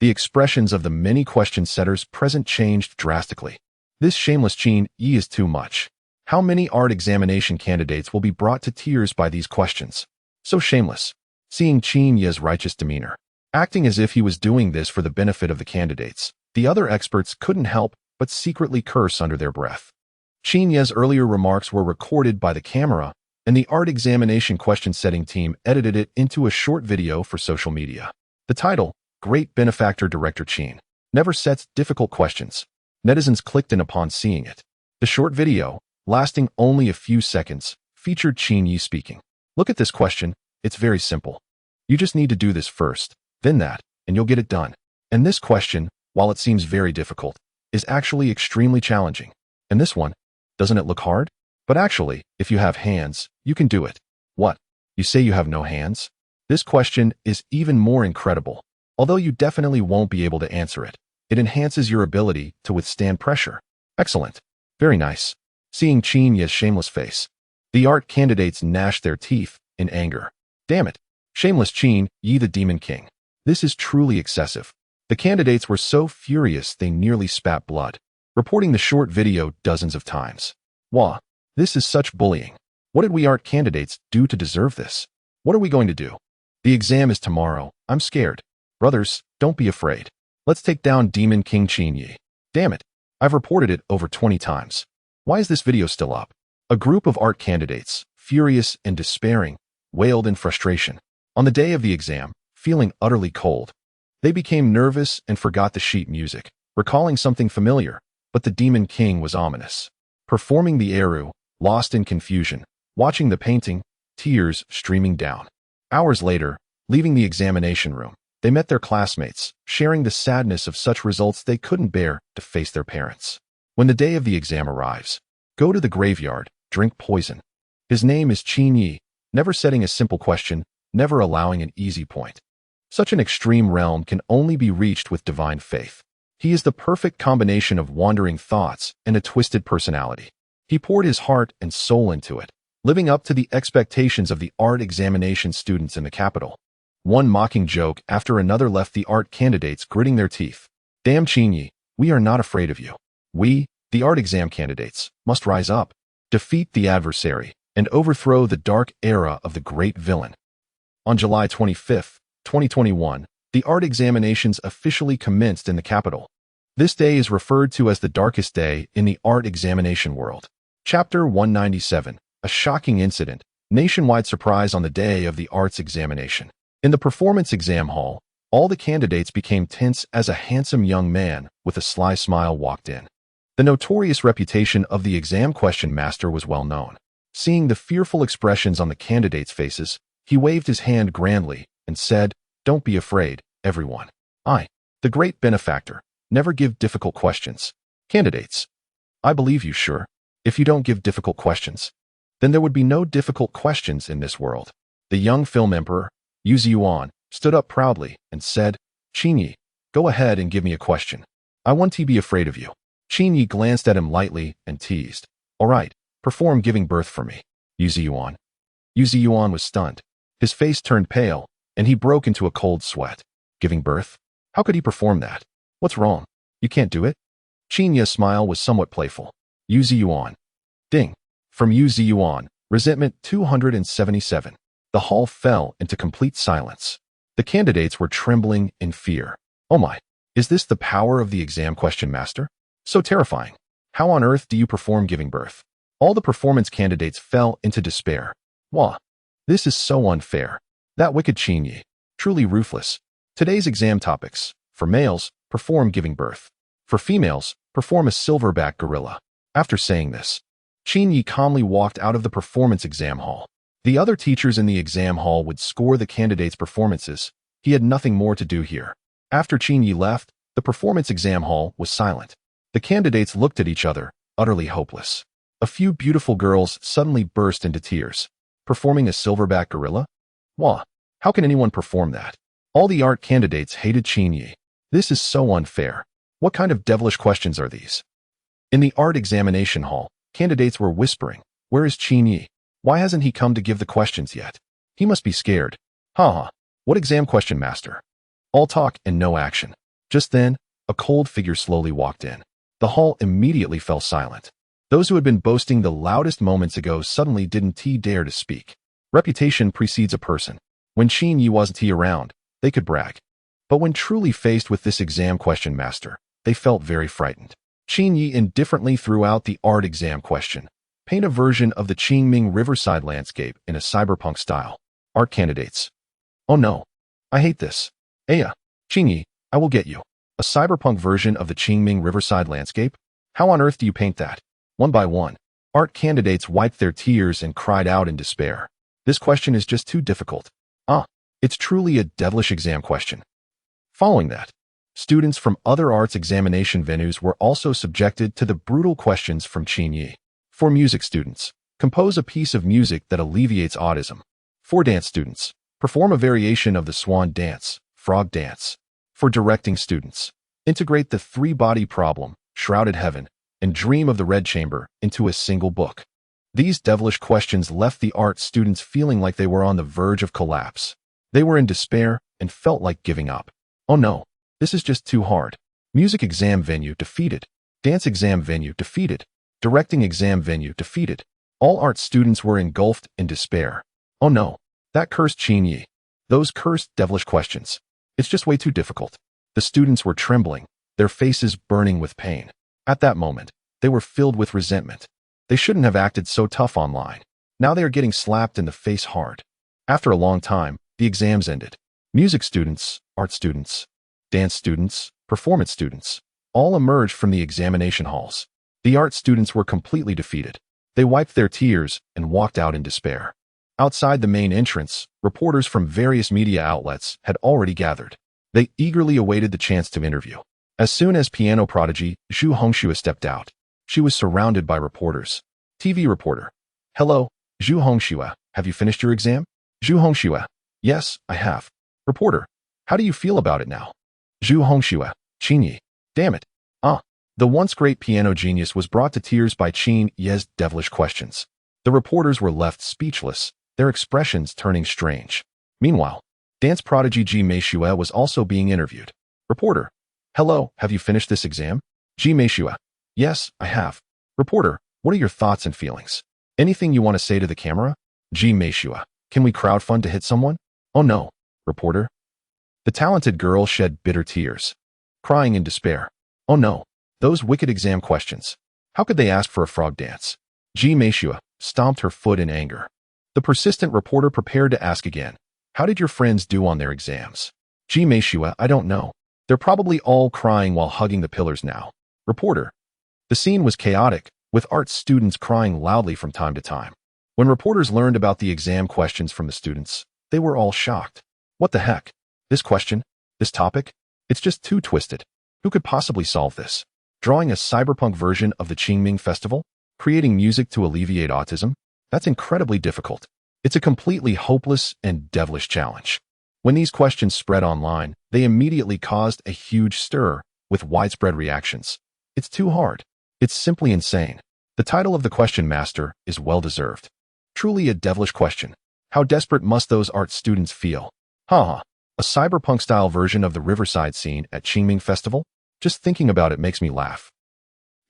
The expressions of the many question setters present changed drastically. This shameless Qin Yi is too much. How many art examination candidates will be brought to tears by these questions? So shameless. Seeing Qin Yi's righteous demeanor, acting as if he was doing this for the benefit of the candidates, the other experts couldn't help but secretly curse under their breath. Qin Yi's earlier remarks were recorded by the camera, and the art examination question-setting team edited it into a short video for social media. The title, Great Benefactor Director Qin, never sets difficult questions. Netizens clicked in upon seeing it. The short video, lasting only a few seconds, featured Qin Yi speaking. Look at this question, it's very simple. You just need to do this first, then that, and you'll get it done. And this question, while it seems very difficult, is actually extremely challenging. And this one, doesn't it look hard? But actually, if you have hands, you can do it. What? You say you have no hands? This question is even more incredible. Although you definitely won't be able to answer it, it enhances your ability to withstand pressure. Excellent. Very nice. Seeing Qin Ye's shameless face, the art candidates gnashed their teeth in anger. Damn it. Shameless Qin Ye the Demon King. This is truly excessive. The candidates were so furious they nearly spat blood, reporting the short video dozens of times. Wah, this is such bullying. What did we art candidates do to deserve this? What are we going to do? The exam is tomorrow. I'm scared. Brothers, don't be afraid. Let's take down Demon King Qin Ye. Damn it. I've reported it over 20 times. Why is this video still up? A group of art candidates, furious and despairing, wailed in frustration. On the day of the exam, feeling utterly cold, they became nervous and forgot the sheet music, recalling something familiar, but the Demon King was ominous. Performing the Eru, lost in confusion, watching the painting, tears streaming down. Hours later, leaving the examination room, they met their classmates, sharing the sadness of such results they couldn't bear to face their parents. When the day of the exam arrives, go to the graveyard, drink poison. His name is Qin Ye, never setting a simple question, never allowing an easy point. Such an extreme realm can only be reached with divine faith. He is the perfect combination of wandering thoughts and a twisted personality. He poured his heart and soul into it, living up to the expectations of the art examination students in the capital. One mocking joke after another left the art candidates gritting their teeth. Damn Qin Ye, we are not afraid of you. We, the art exam candidates, must rise up, defeat the adversary, and overthrow the dark era of the great villain. On July 25, 2021, the art examinations officially commenced in the capital. This day is referred to as the darkest day in the art examination world. Chapter 197, a shocking incident, nationwide surprise on the day of the arts examination. In the performance exam hall, all the candidates became tense as a handsome young man with a sly smile walked in. The notorious reputation of the exam question master was well known. Seeing the fearful expressions on the candidates' faces, he waved his hand grandly and said, "Don't be afraid, everyone. I, the great benefactor, never give difficult questions. Candidates, I believe you, sure. If you don't give difficult questions, then there would be no difficult questions in this world." The young film emperor, Yu Ziyuan, stood up proudly and said, "Qin Ye, go ahead and give me a question. I won't be afraid of you." Qin Ye glanced at him lightly and teased. "All right, perform giving birth for me, Yu Ziyuan." Yu Ziyuan was stunned. His face turned pale, and he broke into a cold sweat. Giving birth? How could he perform that? What's wrong? You can't do it? Qin Ye's smile was somewhat playful. Yu Ziyuan. Ding. From Yu Ziyuan, resentment 277. The hall fell into complete silence. The candidates were trembling in fear. Oh my, is this the power of the exam question master? So terrifying. How on earth do you perform giving birth? All the performance candidates fell into despair. Wah. This is so unfair. That wicked Qin Ye. Truly ruthless. Today's exam topics. For males, perform giving birth. For females, perform a silverback gorilla. After saying this, Qin Ye calmly walked out of the performance exam hall. The other teachers in the exam hall would score the candidates' performances. He had nothing more to do here. After Qin Ye left, the performance exam hall was silent. The candidates looked at each other, utterly hopeless. A few beautiful girls suddenly burst into tears. Performing a silverback gorilla? Wah, how can anyone perform that? All the art candidates hated Qin Ye. This is so unfair. What kind of devilish questions are these? In the art examination hall, candidates were whispering, "Where is Qin Ye? Why hasn't he come to give the questions yet? He must be scared. Ha! What exam question master?" All talk and no action. Just then, a cold figure slowly walked in. The hall immediately fell silent. Those who had been boasting the loudest moments ago suddenly didn't dare to speak. Reputation precedes a person. When Qin Ye wasn't around, they could brag. But when truly faced with this exam question master, they felt very frightened. Qin Ye indifferently threw out the art exam question. Paint a version of the Qingming riverside landscape in a cyberpunk style. Art candidates. Oh no. I hate this. Aya. Qin Ye, I will get you. A cyberpunk version of the Qingming riverside landscape? How on earth do you paint that? One by one, art candidates wiped their tears and cried out in despair. This question is just too difficult. It's truly a devilish exam question. Following that, students from other arts examination venues were also subjected to the brutal questions from Qin Ye. For music students, compose a piece of music that alleviates autism. For dance students, perform a variation of the swan dance, frog dance. For directing students, integrate the three-body problem, shrouded heaven, and Dream of the Red Chamber into a single book. These devilish questions left the art students feeling like they were on the verge of collapse. They were in despair and felt like giving up. Oh no, this is just too hard. Music exam venue defeated. Dance exam venue defeated. Directing exam venue defeated. All art students were engulfed in despair. Oh no, that cursed Qin Yi. Those cursed devilish questions. It's just way too difficult. The students were trembling, their faces burning with pain. At that moment, they were filled with resentment. They shouldn't have acted so tough online. Now they are getting slapped in the face hard. After a long time, the exams ended. Music students, art students, dance students, performance students, all emerged from the examination halls. The art students were completely defeated. They wiped their tears and walked out in despair. Outside the main entrance, reporters from various media outlets had already gathered. They eagerly awaited the chance to interview. As soon as piano prodigy Zhu Hongxue stepped out, she was surrounded by reporters. TV reporter. Hello, Zhu Hongxue, have you finished your exam? Zhu Hongxue. Yes, I have. Reporter. How do you feel about it now? Zhu Hongxue. Qin Yi. Damn it. The once great piano genius was brought to tears by Qin Yi's devilish questions. The reporters were left speechless, their expressions turning strange. Meanwhile, dance prodigy Ji Meishue was also being interviewed. Reporter. Hello, have you finished this exam? Ji Meishue. Yes, I have. Reporter. What are your thoughts and feelings? Anything you want to say to the camera? Ji Meishue. Can we crowdfund to hit someone? Oh no. Reporter. The talented girl shed bitter tears, crying in despair. Oh no. Those wicked exam questions. How could they ask for a frog dance? Ji Meishue stomped her foot in anger. The persistent reporter prepared to ask again. How did your friends do on their exams? Ji Meishue, I don't know. They're probably all crying while hugging the pillars now. Reporter. The scene was chaotic, with art students crying loudly from time to time. When reporters learned about the exam questions from the students, they were all shocked. What the heck? This question? This topic? It's just too twisted. Who could possibly solve this? Drawing a cyberpunk version of the Qingming Festival? Creating music to alleviate autism? That's incredibly difficult. It's a completely hopeless and devilish challenge. When these questions spread online, they immediately caused a huge stir, with widespread reactions. It's too hard. It's simply insane. The title of the question master is well-deserved. Truly a devilish question. How desperate must those art students feel? Haha. A cyberpunk-style version of the Riverside scene at Qingming Festival? Just thinking about it makes me laugh.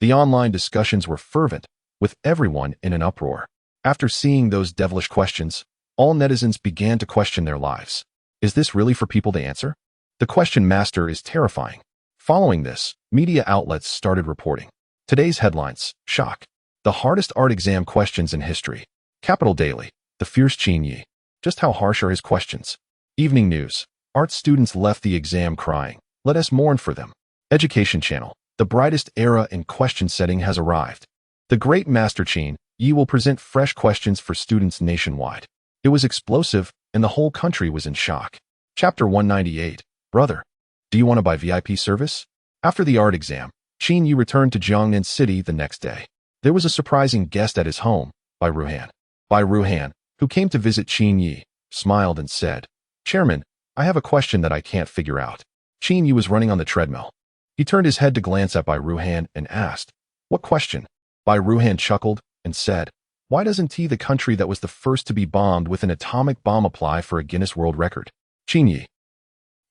The online discussions were fervent, with everyone in an uproar. After seeing those devilish questions, all netizens began to question their lives. Is this really for people to answer? The question master is terrifying. Following this, media outlets started reporting. Today's headlines: shock. The hardest art exam questions in history. Capital Daily. The fierce Qin Yi. Just how harsh are his questions? Evening News. Art students left the exam crying. Let us mourn for them. Education Channel. The brightest era in question setting has arrived. The great master Qin Yi will present fresh questions for students nationwide. It was explosive, and the whole country was in shock. Chapter 198. Brother. Do you want to buy VIP service? After the art exam, Qin Yi returned to Jiangnan City the next day. There was a surprising guest at his home, Bai Ruhan. Bai Ruhan, who came to visit Qin Yi, smiled and said, Chairman, I have a question that I can't figure out. Qin Yi was running on the treadmill. He turned his head to glance at Bai Ruhan and asked, What question? Bai Ruhan chuckled and said, Why doesn't T, the country that was the first to be bombed with an atomic bomb, apply for a Guinness World Record? Qin Yi.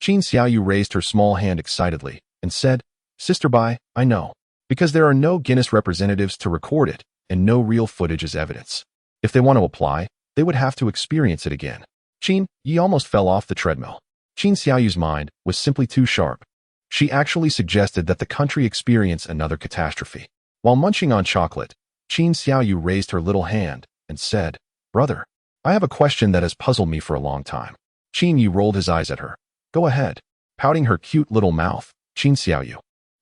Qin Xiaoyu raised her small hand excitedly and said, Sister Bai, I know. Because there are no Guinness representatives to record it and no real footage as evidence. If they want to apply, they would have to experience it again. Qin Yi almost fell off the treadmill. Qin Xiaoyu's mind was simply too sharp. She actually suggested that the country experience another catastrophe. While munching on chocolate, Qin Xiaoyu raised her little hand and said, Brother, I have a question that has puzzled me for a long time. Qin Yi rolled his eyes at her. Go ahead. Pouting her cute little mouth, Qin Xiaoyu,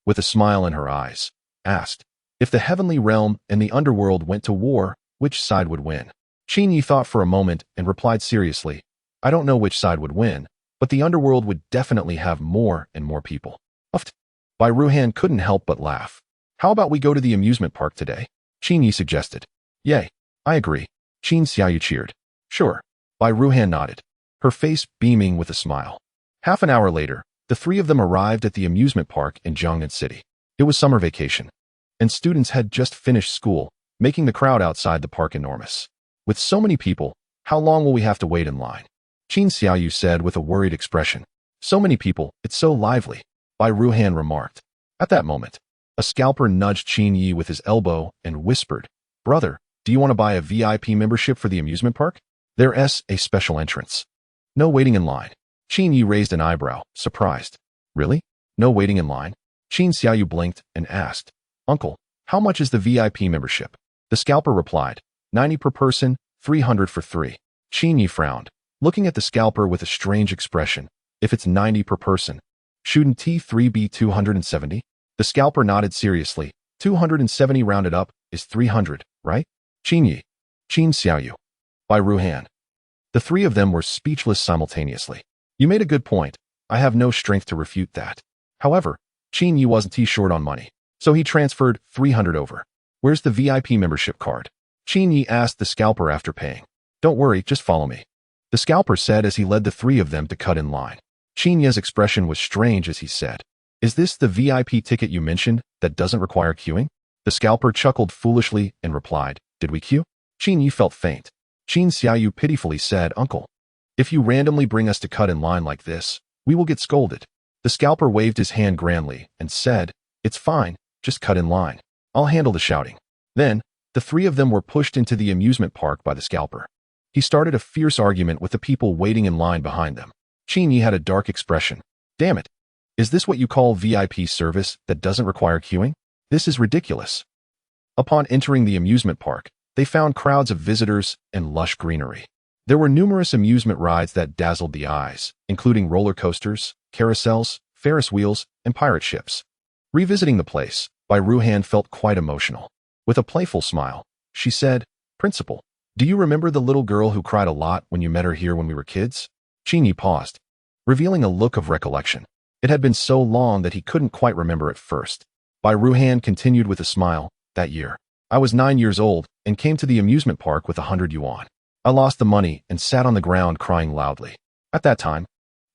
with a smile in her eyes, asked, If the heavenly realm and the underworld went to war, which side would win? Qin Yi thought for a moment and replied seriously, I don't know which side would win, but the underworld would definitely have more and more people. Uffed. Bai Ruhan couldn't help but laugh. How about we go to the amusement park today? Qin Yi suggested. Yay, I agree. Qin Xiaoyu cheered. Sure. Bai Ruhan nodded, her face beaming with a smile. Half an hour later, the three of them arrived at the amusement park in Jiangnan City. It was summer vacation. and students had just finished school, making the crowd outside the park enormous. With so many people, how long will we have to wait in line? Qin Xiaoyu said with a worried expression. So many people, it's so lively, Bai Ruhan remarked. At that moment, a scalper nudged Qin Yi with his elbow and whispered, "Brother, do you want to buy a VIP membership for the amusement park? There's a special entrance. No waiting in line." Qin Yi raised an eyebrow, surprised. Really? No waiting in line? Qin Xiaoyu blinked and asked, "Uncle, how much is the VIP membership?" The scalper replied, 90 per person, 300 for 3. Qin Yi frowned, looking at the scalper with a strange expression. If it's 90 per person, shouldn't T3 be 270? The scalper nodded seriously. 270 rounded up is 300, right? Qin Yi, Qin Xiaoyu, Bai Ruhan. The three of them were speechless simultaneously. You made a good point. I have no strength to refute that. However, Qin Yi wasn't too short on money, so he transferred 300 over. Where's the VIP membership card? Qin Yi asked the scalper after paying. Don't worry, just follow me, the scalper said as he led the three of them to cut in line. Qin Yi's expression was strange as he said, "Is this the VIP ticket you mentioned that doesn't require queuing?" The scalper chuckled foolishly and replied, "Did we queue?" Qin Yi felt faint. Qin Xiaoyu pitifully said, "Uncle, if you randomly bring us to cut in line like this, we will get scolded." The scalper waved his hand grandly and said, "It's fine, just cut in line. I'll handle the shouting." Then, the three of them were pushed into the amusement park by the scalper. He started a fierce argument with the people waiting in line behind them. Qin Yi had a dark expression. "Damn it. Is this what you call VIP service that doesn't require queuing? This is ridiculous." Upon entering the amusement park, they found crowds of visitors and lush greenery. There were numerous amusement rides that dazzled the eyes, including roller coasters, carousels, Ferris wheels, and pirate ships. Revisiting the place, Bai Ruhan felt quite emotional. With a playful smile, she said, "Principal, do you remember the little girl who cried a lot when you met her here when we were kids?" Qin Yi paused, revealing a look of recollection. It had been so long that he couldn't quite remember at first. Bai Ruhan continued with a smile, "That year, I was 9 years old and came to the amusement park with 100 yuan. I lost the money and sat on the ground crying loudly. At that time,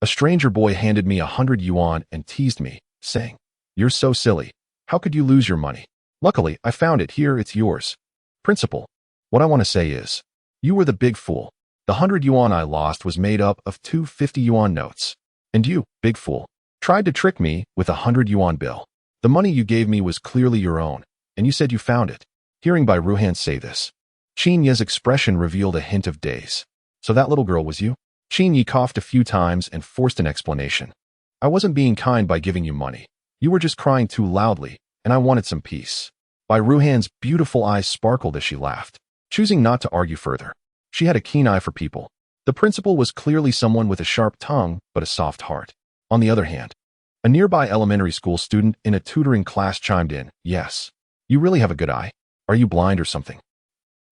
a stranger boy handed me 100 yuan and teased me, saying, 'You're so silly. How could you lose your money? Luckily, I found it. Here, it's yours.' Principal, what I want to say is, you were the big fool. The 100 yuan I lost was made up of 2 50 yuan notes. And you, big fool, tried to trick me with a 100 yuan bill. The money you gave me was clearly your own, and you said you found it." Hearing Bai Ruhan say this, Qin Yi's expression revealed a hint of daze. "So that little girl was you?" Qin Yi coughed a few times and forced an explanation. "I wasn't being kind by giving you money. You were just crying too loudly, and I wanted some peace." Bai Ruhan's beautiful eyes sparkled as she laughed. Choosing not to argue further, she had a keen eye for people. The principal was clearly someone with a sharp tongue but a soft heart. On the other hand, a nearby elementary school student in a tutoring class chimed in, "Yes, you really have a good eye. Are you blind or something?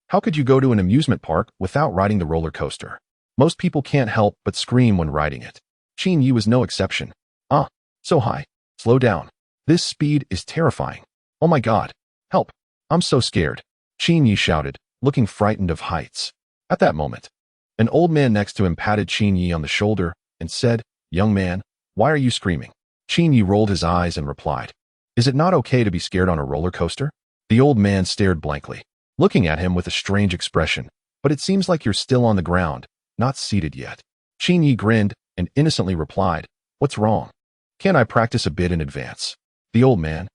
How could you go to an amusement park without riding the roller coaster? Most people can't help but scream when riding it." Qin Yi was no exception. "Ah, so high. Slow down. This speed is terrifying. Oh my God. Help. I'm so scared." Qin Yi shouted, looking frightened of heights. At that moment, an old man next to him patted Qin Yi on the shoulder and said, "Young man, why are you screaming?" Qin Yi rolled his eyes and replied, "Is it not okay to be scared on a roller coaster?" The old man stared blankly, looking at him with a strange expression. "But it seems like you're still on the ground, not seated yet." Qin Yi grinned and innocently replied, "What's wrong? Can't I practice a bit in advance?" The old man.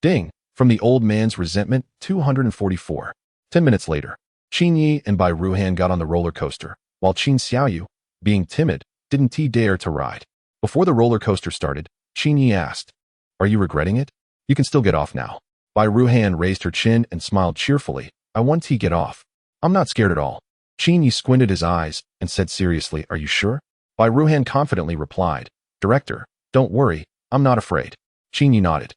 Ding! From the old man's resentment, 244. 10 minutes later, Qin Yi and Bai Ruhan got on the roller coaster, while Qin Xiaoyu, being timid, didn't dare to ride. Before the roller coaster started, Qin Yi asked, "Are you regretting it? You can still get off now." Bai Ruhan raised her chin and smiled cheerfully. "I want to get off. I'm not scared at all." Qin Yi squinted his eyes and said seriously, "Are you sure?" Bai Ruhan confidently replied, "Director, don't worry, I'm not afraid." Qin Yi nodded.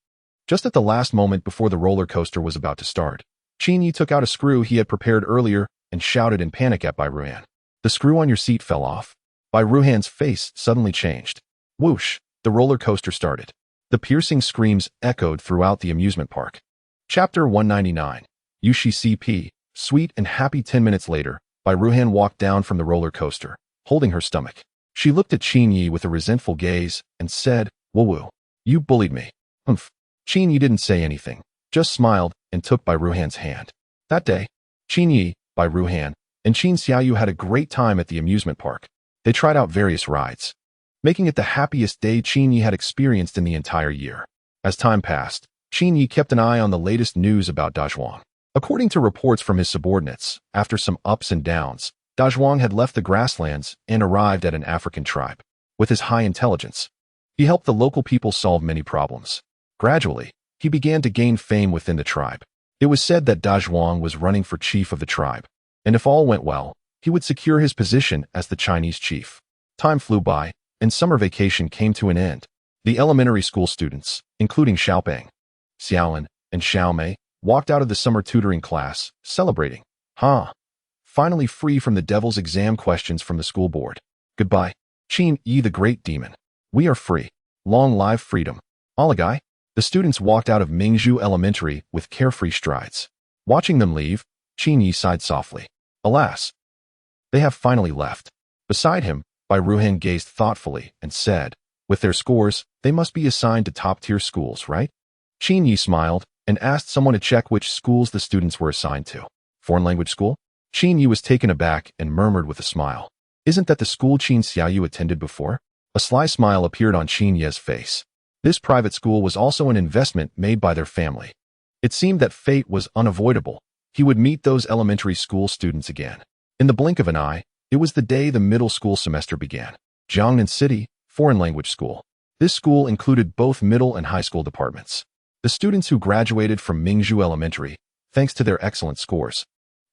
Just at the last moment before the roller coaster was about to start, Qin Yi took out a screw he had prepared earlier and shouted in panic at Bai Ruhan, "The screw on your seat fell off." Bai Ruhan's face suddenly changed. Whoosh! The roller coaster started. The piercing screams echoed throughout the amusement park. Chapter 199. Yushi CP. Sweet and happy 10 minutes later, Bai Ruhan walked down from the roller coaster, holding her stomach. She looked at Qin Yi with a resentful gaze and said, "Woo-woo. You bullied me." Humph. Qin Yi didn't say anything, just smiled and took Bai Ruhan's hand. That day, Qin Yi, Bai Ruhan, and Qin Xiaoyu had a great time at the amusement park. They tried out various rides, making it the happiest day Qin Yi had experienced in the entire year. As time passed, Qin Yi kept an eye on the latest news about Dazhuang. According to reports from his subordinates, after some ups and downs, Dazhuang had left the grasslands and arrived at an African tribe. With his high intelligence, he helped the local people solve many problems. Gradually, he began to gain fame within the tribe. It was said that Dazhuang was running for chief of the tribe, and if all went well, he would secure his position as the Chinese chief. Time flew by, and summer vacation came to an end. The elementary school students, including Xiaopeng, Xiaolin, and Xiaomei, walked out of the summer tutoring class, celebrating. Finally free from the devil's exam questions from the school board. Goodbye, Qin Yi the great demon. We are free. Long live freedom. Alagai. The students walked out of Mingzhu Elementary with carefree strides. Watching them leave, Qin Yi sighed softly. Alas, they have finally left. Beside him, Bai Ruhan gazed thoughtfully and said, with their scores, they must be assigned to top-tier schools, right? Qin Yi smiled and asked someone to check which schools the students were assigned to. Foreign language school? Qin Yi was taken aback and murmured with a smile. Isn't that the school Qin Xiaoyu attended before? A sly smile appeared on Qin Ye's face. This private school was also an investment made by their family. It seemed that fate was unavoidable. He would meet those elementary school students again. In the blink of an eye, it was the day the middle school semester began. Jiangnan City, foreign language school. This school included both middle and high school departments. The students who graduated from Mingzhu Elementary, thanks to their excellent scores,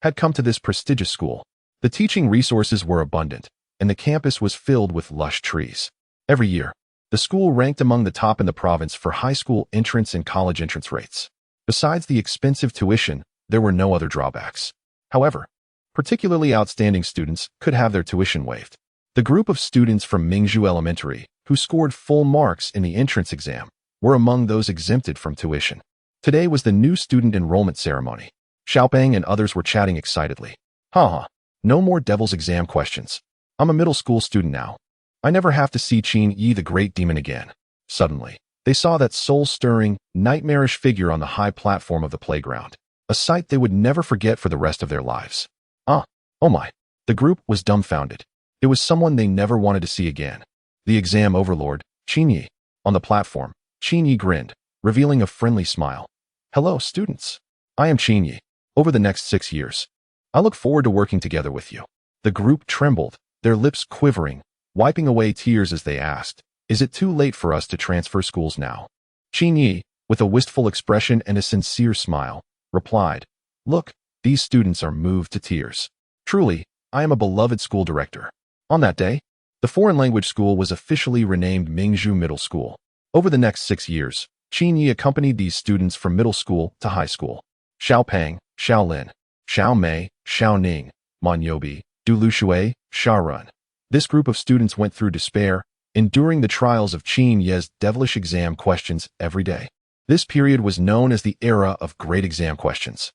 had come to this prestigious school. The teaching resources were abundant, and the campus was filled with lush trees. Every year, the school ranked among the top in the province for high school entrance and college entrance rates. Besides the expensive tuition, there were no other drawbacks. However, particularly outstanding students could have their tuition waived. The group of students from Mingzhu Elementary, who scored full marks in the entrance exam, were among those exempted from tuition. Today was the new student enrollment ceremony. Xiaopeng and others were chatting excitedly. No more devil's exam questions. I'm a middle school student now. I never have to see Qin Yi the great demon again. Suddenly, they saw that soul-stirring, nightmarish figure on the high platform of the playground, a sight they would never forget for the rest of their lives. Oh my. The group was dumbfounded. It was someone they never wanted to see again. The exam overlord, Qin Yi. On the platform, Qin Yi grinned, revealing a friendly smile. Hello, students. I am Qin Yi. Over the next 6 years, I look forward to working together with you. The group trembled, their lips quivering, wiping away tears as they asked, is it too late for us to transfer schools now? Qin Yi, with a wistful expression and a sincere smile, replied, Look, these students are moved to tears. Truly, I am a beloved school director. On that day, the foreign language school was officially renamed Mingzhu Middle School. Over the next 6 years, Qin Yi accompanied these students from middle school to high school. Xiaopeng, Xiaolin, Xiaomei, Xiaoning, Monyobi, Dulushui, Sharun. This group of students went through despair, enduring the trials of Qin Ye's devilish exam questions every day. This period was known as the era of great exam questions.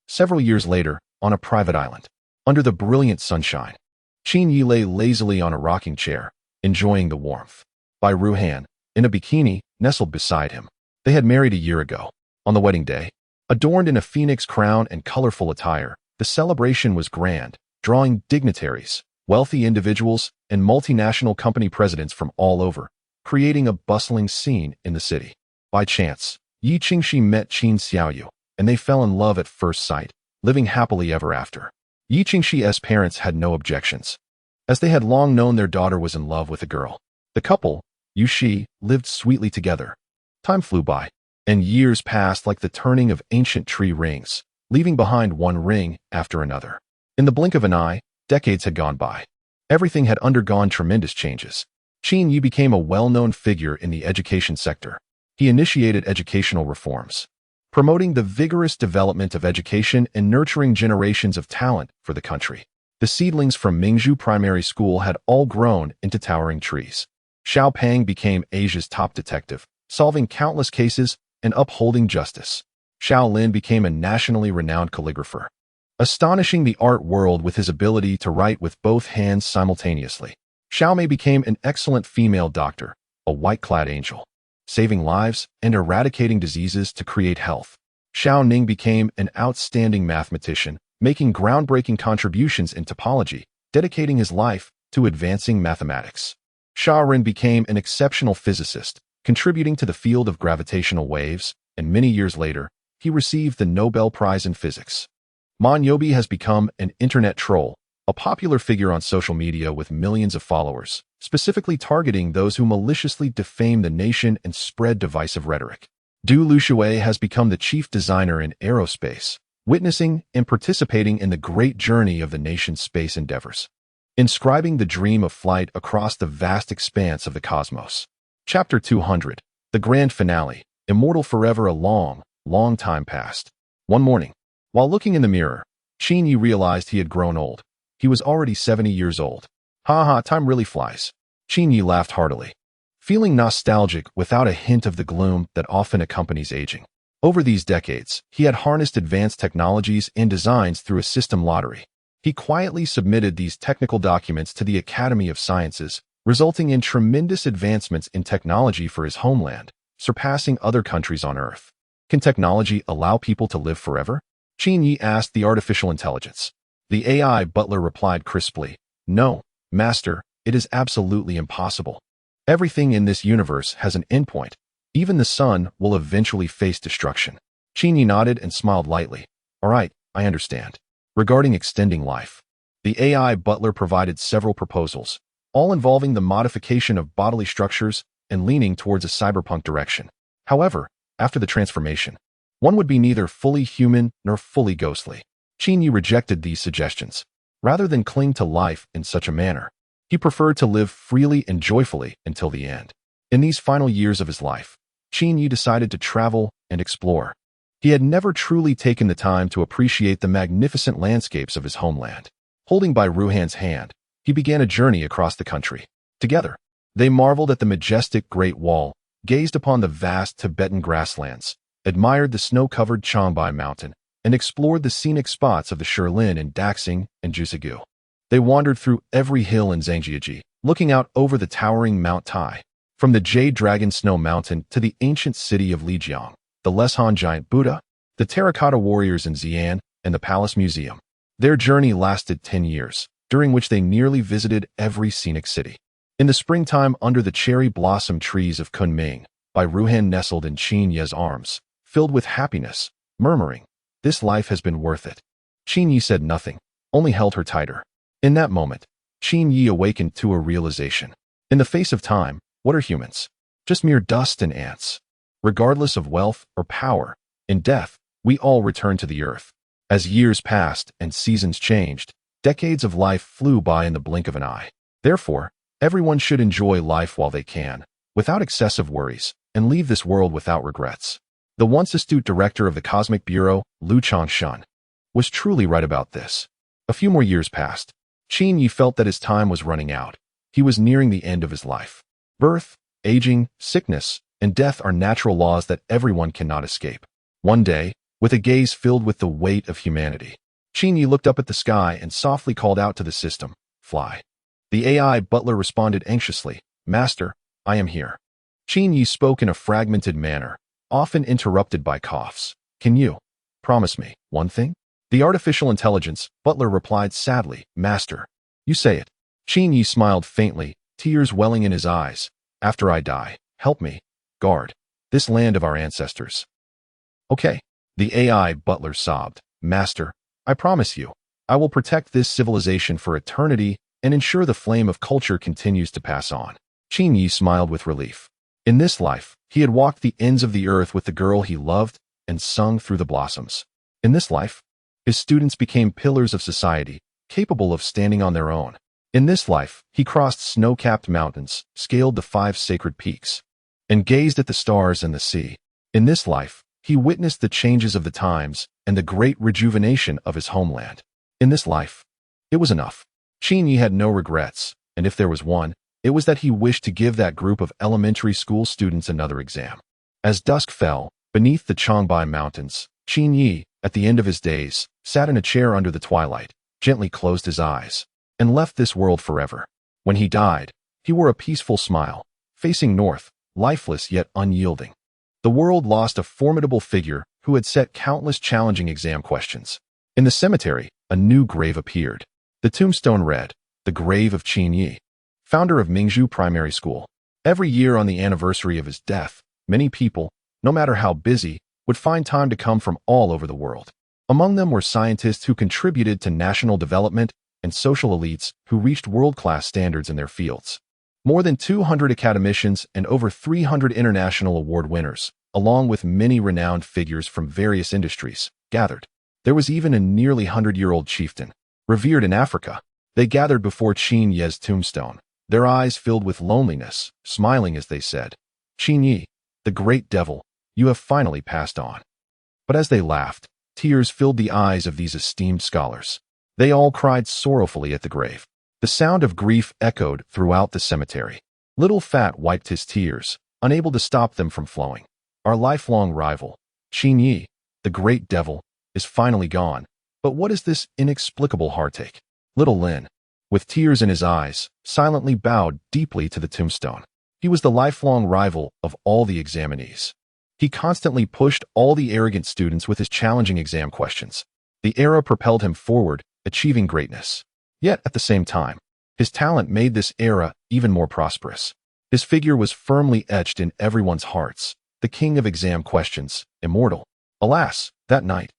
Several years later, on a private island, under the brilliant sunshine, Qin Yi lay lazily on a rocking chair, enjoying the warmth. Bai Ruhan, in a bikini, nestled beside him. They had married a year ago. On the wedding day, adorned in a phoenix crown and colorful attire, the celebration was grand, drawing dignitaries, wealthy individuals, and multinational company presidents from all over, creating a bustling scene in the city. By chance, Yi Qingxi met Qin Xiaoyu, and they fell in love at first sight, living happily ever after. Yi Qingxi's parents had no objections, as they had long known their daughter was in love with a girl. The couple, Yu Shi, lived sweetly together. Time flew by, and years passed like the turning of ancient tree rings, leaving behind one ring after another. In the blink of an eye, decades had gone by. Everything had undergone tremendous changes. Qin Yi became a well-known figure in the education sector. He initiated educational reforms, promoting the vigorous development of education and nurturing generations of talent for the country. The seedlings from Mingzhu Primary School had all grown into towering trees. Xiaopeng became Asia's top detective, solving countless cases and upholding justice. Xiaolin became a nationally renowned calligrapher, astonishing the art world with his ability to write with both hands simultaneously. Xiaomei became an excellent female doctor, a white-clad angel, saving lives and eradicating diseases to create health. Xiao Ning became an outstanding mathematician, making groundbreaking contributions in topology, dedicating his life to advancing mathematics. Xia Ren became an exceptional physicist, contributing to the field of gravitational waves, and many years later, he received the Nobel Prize in Physics. Ma Nyobi has become an internet troll, a popular figure on social media with millions of followers, specifically targeting those who maliciously defame the nation and spread divisive rhetoric. Du Luxue has become the chief designer in aerospace, witnessing and participating in the great journey of the nation's space endeavors, inscribing the dream of flight across the vast expanse of the cosmos. Chapter 200, the grand finale, immortal forever. A long, long time passed. One morning, while looking in the mirror, Qin Yi realized he had grown old. He was already 70 years old. Ha ha, time really flies. Qin Yi laughed heartily, feeling nostalgic without a hint of the gloom that often accompanies aging. Over these decades, he had harnessed advanced technologies and designs through a system lottery. He quietly submitted these technical documents to the Academy of Sciences, resulting in tremendous advancements in technology for his homeland, surpassing other countries on Earth. Can technology allow people to live forever? Qin Yi asked the artificial intelligence. The AI butler replied crisply, "No, Master, it is absolutely impossible. Everything in this universe has an endpoint. Even the sun will eventually face destruction." Qin Yi nodded and smiled lightly. "All right, I understand." Regarding extending life, the AI butler provided several proposals, all involving the modification of bodily structures and leaning towards a cyberpunk direction. However, after the transformation, one would be neither fully human nor fully ghostly. Qin Yi rejected these suggestions. Rather than cling to life in such a manner, he preferred to live freely and joyfully until the end. In these final years of his life, Qin Yi decided to travel and explore. He had never truly taken the time to appreciate the magnificent landscapes of his homeland. Holding by Ruhan's hand, he began a journey across the country. Together, they marveled at the majestic Great Wall, gazed upon the vast Tibetan grasslands, admired the snow-covered Changbai Mountain, and explored the scenic spots of the Shilin in Daxing and Jusigu. They wandered through every hill in Zhangjiajie, looking out over the towering Mount Tai. From the Jade Dragon Snow Mountain to the ancient city of Lijiang, the Leshan Giant Buddha, the Terracotta Warriors in Xi'an, and the Palace Museum. Their journey lasted 10 years, during which they nearly visited every scenic city. In the springtime, under the cherry blossom trees of Kunming, Bai Ruhan nestled in Qin Yi's arms, filled with happiness, murmuring, "This life has been worth it." Qin Yi said nothing, only held her tighter. In that moment, Qin Yi awakened to a realization. In the face of time, what are humans? Just mere dust and ants. Regardless of wealth or power, in death, we all return to the earth. As years passed and seasons changed, decades of life flew by in the blink of an eye. Therefore, everyone should enjoy life while they can, without excessive worries, and leave this world without regrets. The once astute director of the Cosmic Bureau, Lu Changshan, was truly right about this. A few more years passed. Qin Yi felt that his time was running out. He was nearing the end of his life. Birth, aging, sickness, and death are natural laws that everyone cannot escape. One day, with a gaze filled with the weight of humanity, Qin Yi looked up at the sky and softly called out to the system, "Fly." The AI butler responded anxiously, "Master, I am here." Qin Yi spoke in a fragmented manner, often interrupted by coughs. "Can you promise me one thing?" The artificial intelligence butler replied sadly, "Master, you say it." Qin Yi smiled faintly, tears welling in his eyes. "After I die, help me guard this land of our ancestors." "Okay." The AI butler sobbed, "Master, I promise you, I will protect this civilization for eternity and ensure the flame of culture continues to pass on." Qin Yi smiled with relief. In this life, he had walked the ends of the earth with the girl he loved and sung through the blossoms. In this life, his students became pillars of society, capable of standing on their own. In this life, he crossed snow-capped mountains, scaled the 5 sacred peaks, and gazed at the stars and the sea. In this life, he witnessed the changes of the times and the great rejuvenation of his homeland. In this life, it was enough. Qin Yi had no regrets, and if there was one, it was that he wished to give that group of elementary school students another exam. As dusk fell, beneath the Changbai Mountains, Qin Yi, at the end of his days, sat in a chair under the twilight, gently closed his eyes, and left this world forever. When he died, he wore a peaceful smile, facing north, lifeless yet unyielding. The world lost a formidable figure who had set countless challenging exam questions. In the cemetery, a new grave appeared. The tombstone read, "The grave of Qin Yi, founder of Mingzhu Primary School." Every year on the anniversary of his death, many people, no matter how busy, would find time to come from all over the world. Among them were scientists who contributed to national development and social elites who reached world-class standards in their fields. More than 200 academicians and over 300 international award winners, along with many renowned figures from various industries, gathered. There was even a nearly 100-year-old chieftain, revered in Africa. They gathered before Qin Yi's tombstone, their eyes filled with loneliness, smiling as they said, "Qin Yi, the great devil, you have finally passed on." But as they laughed, tears filled the eyes of these esteemed scholars. They all cried sorrowfully at the grave. The sound of grief echoed throughout the cemetery. Little Fat wiped his tears, unable to stop them from flowing. Our lifelong rival, Qin Yi, the great devil, is finally gone. But what is this inexplicable heartache? Little Lin, with tears in his eyes, silently bowed deeply to the tombstone. He was the lifelong rival of all the examinees. He constantly pushed all the arrogant students with his challenging exam questions. The era propelled him forward, achieving greatness. Yet, at the same time, his talent made this era even more prosperous. His figure was firmly etched in everyone's hearts, the king of exam questions, immortal. Alas, that night,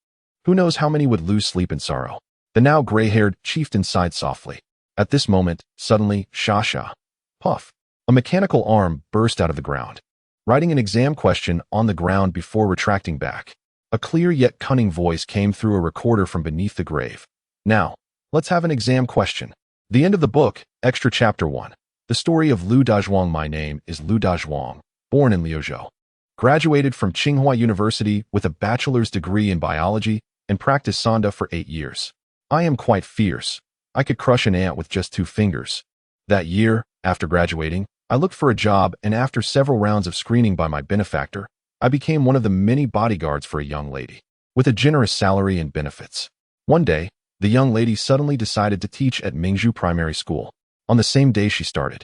who knows how many would lose sleep in sorrow? The now gray-haired chieftain sighed softly. At this moment, suddenly, sha-sha, puff, a mechanical arm burst out of the ground, writing an exam question on the ground before retracting back. A clear yet cunning voice came through a recorder from beneath the grave. "Now, let's have an exam question." The end of the book, Extra Chapter 1. The story of Liu Dazhuang. My name is Liu Dazhuang, born in Liuzhou. Graduated from Tsinghua University with a bachelor's degree in biology and practiced Sanda for 8 years. I am quite fierce. I could crush an ant with just 2 fingers. That year, after graduating, I looked for a job, and after several rounds of screening by my benefactor, I became one of the many bodyguards for a young lady, with a generous salary and benefits. One day, the young lady suddenly decided to teach at Mingzhu Primary School. On the same day she started,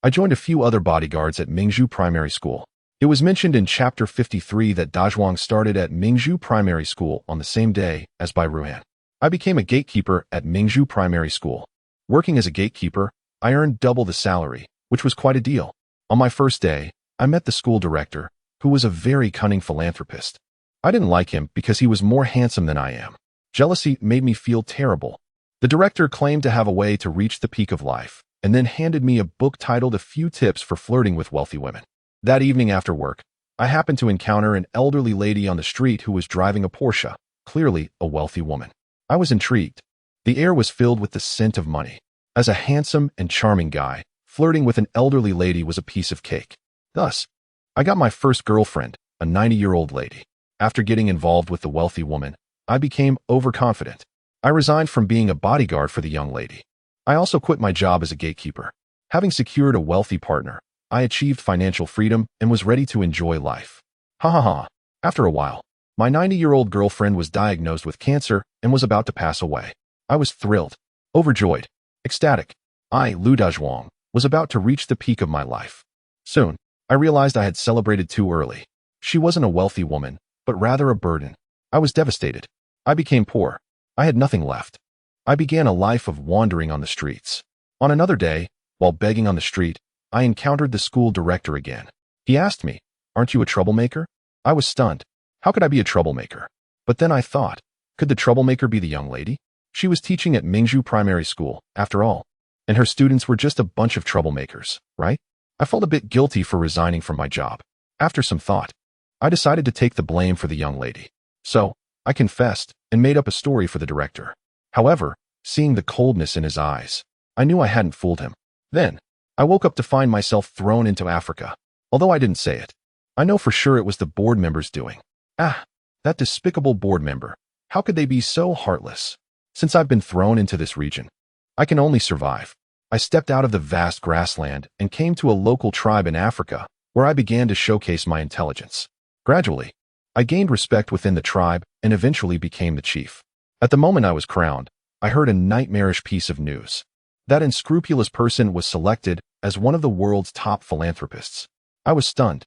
I joined a few other bodyguards at Mingzhu Primary School. It was mentioned in Chapter 53 that Dazhuang started at Mingzhu Primary School on the same day as Bai Ruhan. I became a gatekeeper at Mingzhu Primary School. Working as a gatekeeper, I earned double the salary, which was quite a deal. On my first day, I met the school director, who was a very cunning philanthropist. I didn't like him because he was more handsome than I am. Jealousy made me feel terrible. The director claimed to have a way to reach the peak of life, and then handed me a book titled A Few Tips for Flirting with Wealthy Women. That evening after work, I happened to encounter an elderly lady on the street who was driving a Porsche, clearly a wealthy woman. I was intrigued. The air was filled with the scent of money. As a handsome and charming guy, flirting with an elderly lady was a piece of cake. Thus, I got my first girlfriend, a 90-year-old lady. After getting involved with the wealthy woman, I became overconfident. I resigned from being a bodyguard for the young lady. I also quit my job as a gatekeeper. Having secured a wealthy partner, I achieved financial freedom and was ready to enjoy life. Ha ha ha. After a while, my 90-year-old girlfriend was diagnosed with cancer and was about to pass away. I was thrilled, overjoyed, ecstatic. I, Liu Dazhuang, was about to reach the peak of my life. Soon, I realized I had celebrated too early. She wasn't a wealthy woman, but rather a burden. I was devastated. I became poor. I had nothing left. I began a life of wandering on the streets. On another day, while begging on the street, I encountered the school director again. He asked me, "Aren't you a troublemaker?" I was stunned. How could I be a troublemaker? But then I thought, could the troublemaker be the young lady? She was teaching at Mingzhu Primary School, after all, and her students were just a bunch of troublemakers, right? I felt a bit guilty for resigning from my job. After some thought, I decided to take the blame for the young lady. So, I confessed and made up a story for the director. However, seeing the coldness in his eyes, I knew I hadn't fooled him. Then, I woke up to find myself thrown into Africa. Although I didn't say it, I know for sure it was the board members doing. Ah, that despicable board member. How could they be so heartless? Since I've been thrown into this region, I can only survive. I stepped out of the vast grassland and came to a local tribe in Africa, where I began to showcase my intelligence. Gradually, I gained respect within the tribe and eventually became the chief. At the moment I was crowned, I heard a nightmarish piece of news. That unscrupulous person was selected as one of the world's top philanthropists. I was stunned.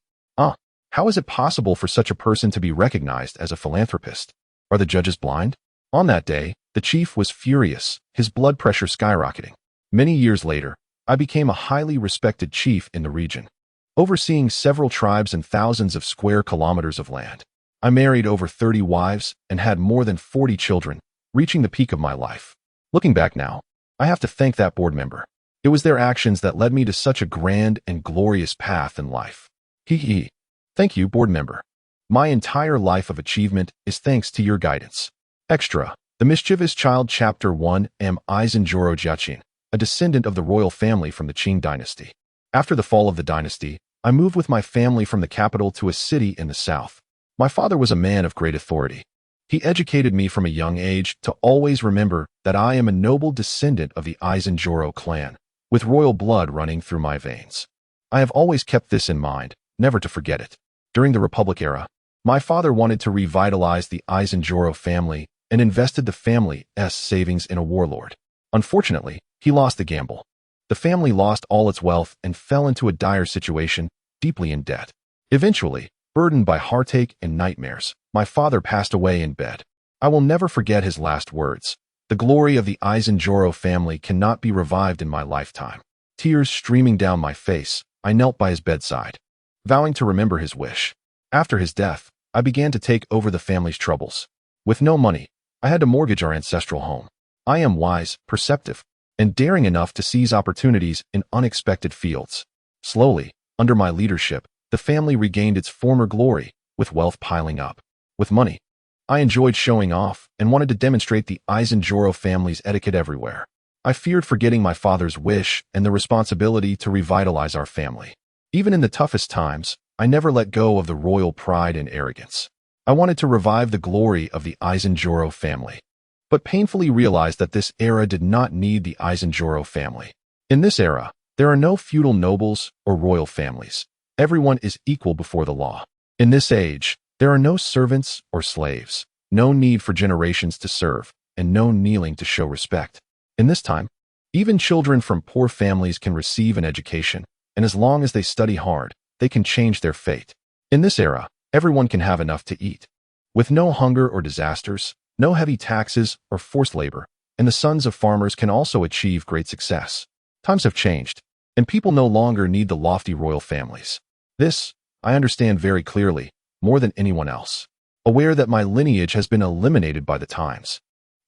How is it possible for such a person to be recognized as a philanthropist? Are the judges blind? On that day, the chief was furious, his blood pressure skyrocketing. Many years later, I became a highly respected chief in the region, overseeing several tribes and thousands of square kilometers of land. I married over 30 wives and had more than 40 children, reaching the peak of my life. Looking back now, I have to thank that board member. It was their actions that led me to such a grand and glorious path in life. Hee hee. Thank you, board member. My entire life of achievement is thanks to your guidance. Extra. The Mischievous Child Chapter 1 am Eisenjoro Jiaqin, a descendant of the royal family from the Qing dynasty. After the fall of the dynasty, I moved with my family from the capital to a city in the south. My father was a man of great authority. He educated me from a young age to always remember that I am a noble descendant of the Eisenjoro clan, with royal blood running through my veins. I have always kept this in mind, never to forget it. During the Republic era, my father wanted to revitalize the Eisenjoro family and invested the family's savings in a warlord. Unfortunately, he lost the gamble. The family lost all its wealth and fell into a dire situation, deeply in debt. Eventually, burdened by heartache and nightmares, my father passed away in bed. I will never forget his last words. The glory of the Eisenjoro family cannot be revived in my lifetime. Tears streaming down my face, I knelt by his bedside, vowing to remember his wish. After his death, I began to take over the family's troubles. With no money, I had to mortgage our ancestral home. I am wise, perceptive, and daring enough to seize opportunities in unexpected fields. Slowly, under my leadership, the family regained its former glory, with wealth piling up. With money, I enjoyed showing off and wanted to demonstrate the Eisenjoro family's etiquette everywhere. I feared forgetting my father's wish and the responsibility to revitalize our family. Even in the toughest times, I never let go of the royal pride and arrogance. I wanted to revive the glory of the Eisenjoro family, but painfully realized that this era did not need the Eisenjoro family. In this era, there are no feudal nobles or royal families. Everyone is equal before the law. In this age, there are no servants or slaves, no need for generations to serve, and no kneeling to show respect. In this time, even children from poor families can receive an education, and as long as they study hard, they can change their fate. In this era, everyone can have enough to eat. With no hunger or disasters, no heavy taxes or forced labor, and the sons of farmers can also achieve great success. Times have changed, and people no longer need the lofty royal families. This, I understand very clearly, more than anyone else. Aware that my lineage has been eliminated by the times,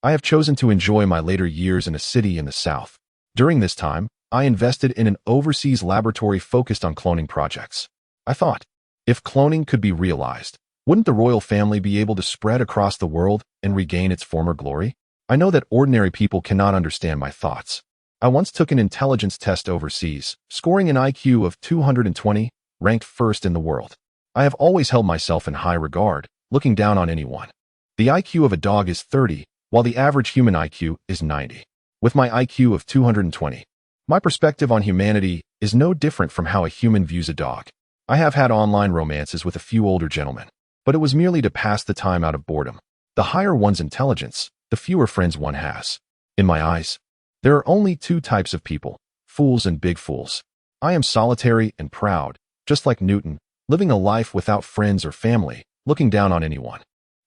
I have chosen to enjoy my later years in a city in the south. During this time, I invested in an overseas laboratory focused on cloning projects. I thought, if cloning could be realized, wouldn't the royal family be able to spread across the world and regain its former glory? I know that ordinary people cannot understand my thoughts. I once took an intelligence test overseas, scoring an IQ of 220, ranked first in the world. I have always held myself in high regard, looking down on anyone. The IQ of a dog is 30, while the average human IQ is 90. With my IQ of 220, my perspective on humanity is no different from how a human views a dog. I have had online romances with a few older gentlemen, but it was merely to pass the time out of boredom. The higher one's intelligence, the fewer friends one has. In my eyes, there are only two types of people, fools and big fools. I am solitary and proud, just like Newton, living a life without friends or family, looking down on anyone.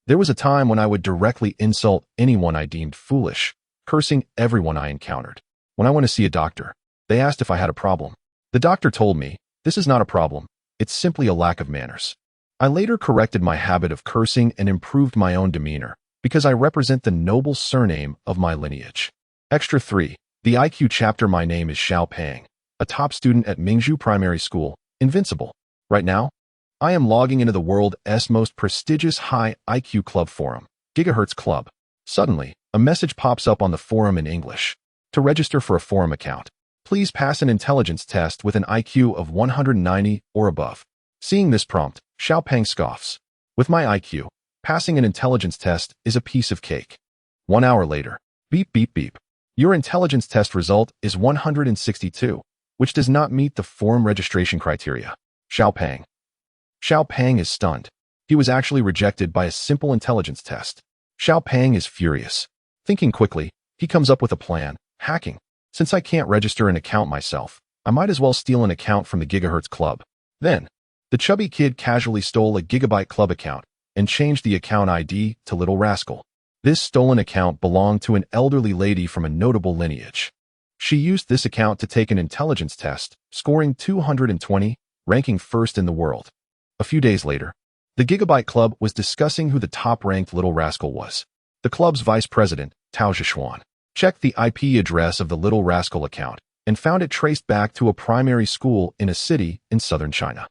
There was a time when I would directly insult anyone I deemed foolish, cursing everyone I encountered. When I went to see a doctor, they asked if I had a problem. The doctor told me, "This is not a problem, it's simply a lack of manners." I later corrected my habit of cursing and improved my own demeanor, because I represent the noble surname of my lineage. Extra 3. The IQ chapter. My name is Xiao Pang, a top student at Mingzhu Primary School, Invincible. Right now, I am logging into the world's most prestigious high IQ club forum, Gigahertz Club. Suddenly, a message pops up on the forum in English. To register for a forum account, please pass an intelligence test with an IQ of 190 or above. Seeing this prompt, Xiao Pang scoffs. With my IQ, passing an intelligence test is a piece of cake. 1 hour later, beep beep beep. Your intelligence test result is 162, which does not meet the forum registration criteria. Xiao Pang. Xiao Pang is stunned. He was actually rejected by a simple intelligence test. Xiao Pang is furious. Thinking quickly, he comes up with a plan: hacking. Since I can't register an account myself, I might as well steal an account from the Gigahertz Club. Then, The chubby kid casually stole a Gigabyte Club account and changed the account ID to Little Rascal. This stolen account belonged to an elderly lady from a notable lineage. She used this account to take an intelligence test, scoring 220, ranking first in the world. A few days later, the Gigabyte Club was discussing who the top-ranked Little Rascal was. The club's vice president, Tao Zhishuan, checked the IP address of the Little Rascal account and found it traced back to a primary school in a city in southern China.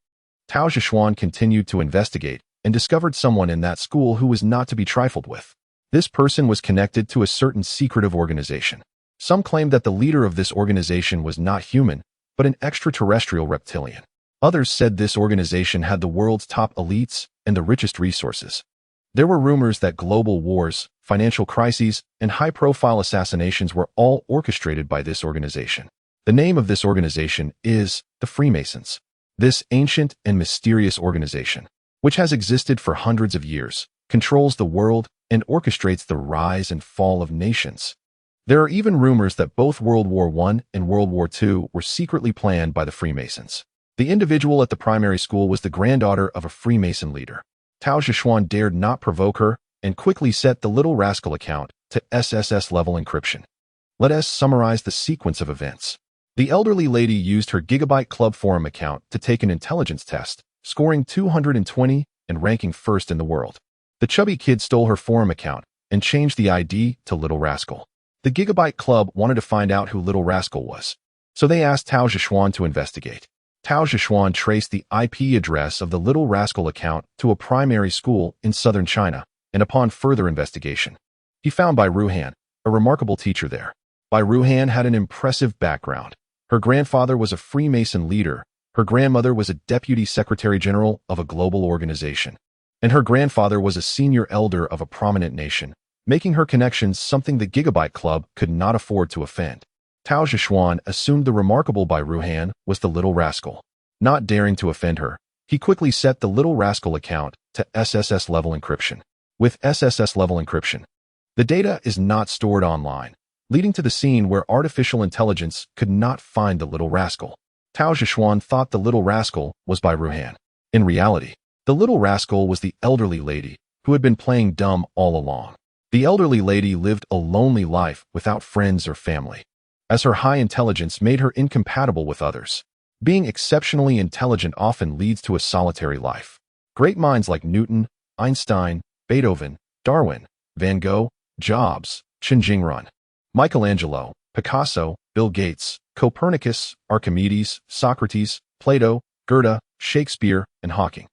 Tao Zhishuan continued to investigate and discovered someone in that school who was not to be trifled with. This person was connected to a certain secretive organization. Some claimed that the leader of this organization was not human, but an extraterrestrial reptilian. Others said this organization had the world's top elites and the richest resources. There were rumors that global wars, financial crises, and high-profile assassinations were all orchestrated by this organization. The name of this organization is the Freemasons. This ancient and mysterious organization, which has existed for hundreds of years, controls the world and orchestrates the rise and fall of nations. There are even rumors that both World War I and World War II were secretly planned by the Freemasons. The individual at the primary school was the granddaughter of a Freemason leader. Tao Zhishuan dared not provoke her and quickly set the Little Rascal account to SSS-level encryption. Let us summarize the sequence of events. The elderly lady used her Gigabyte Club forum account to take an intelligence test, scoring 220 and ranking first in the world. The chubby kid stole her forum account and changed the ID to Little Rascal. The Gigabyte Club wanted to find out who Little Rascal was, so they asked Tao Zhishuan to investigate. Tao Zhishuan traced the IP address of the Little Rascal account to a primary school in southern China, and upon further investigation, he found Bai Ruhan, a remarkable teacher there. Bai Ruhan had an impressive background. Her grandfather was a Freemason leader, her grandmother was a deputy secretary general of a global organization, and her grandfather was a senior elder of a prominent nation, making her connections something the Gigabyte Club could not afford to offend. Tao Zhishuan assumed the remarkable Bai Ruhan was the Little Rascal. Not daring to offend her, he quickly set the Little Rascal account to SSS-level encryption. With SSS-level encryption, the data is not stored online, leading to the scene where artificial intelligence could not find the Little Rascal. Tao Zhishuan thought the Little Rascal was Bai Ruhan. In reality, the Little Rascal was the elderly lady who had been playing dumb all along. The elderly lady lived a lonely life without friends or family, as her high intelligence made her incompatible with others. Being exceptionally intelligent often leads to a solitary life. Great minds like Newton, Einstein, Beethoven, Darwin, Van Gogh, Jobs, Chen Jingrun, Michelangelo, Picasso, Bill Gates, Copernicus, Archimedes, Socrates, Plato, Goethe, Shakespeare, and Hawking.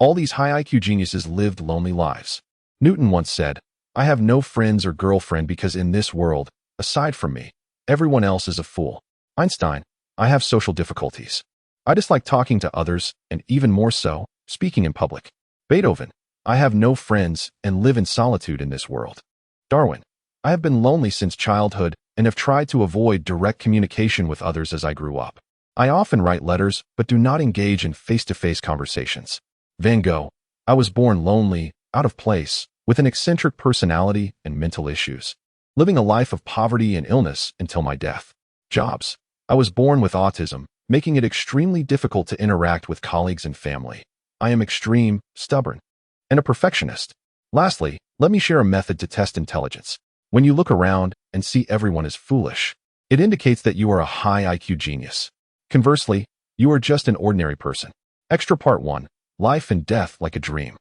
All these high IQ geniuses lived lonely lives. Newton once said, "I have no friends or girlfriend because in this world, aside from me, everyone else is a fool." Einstein, "I have social difficulties. I dislike talking to others, and even more so, speaking in public." Beethoven, "I have no friends and live in solitude in this world." Darwin, "I have been lonely since childhood and have tried to avoid direct communication with others as I grew up. I often write letters but do not engage in face-to-face conversations." Van Gogh, "I was born lonely, out of place, with an eccentric personality and mental issues, living a life of poverty and illness until my death." Jobs, "I was born with autism, making it extremely difficult to interact with colleagues and family. I am extreme, stubborn, and a perfectionist." Lastly, let me share a method to test intelligence. When you look around and see everyone is foolish, it indicates that you are a high IQ genius. Conversely, you are just an ordinary person. Extra Part 1. Life and Death Like a Dream.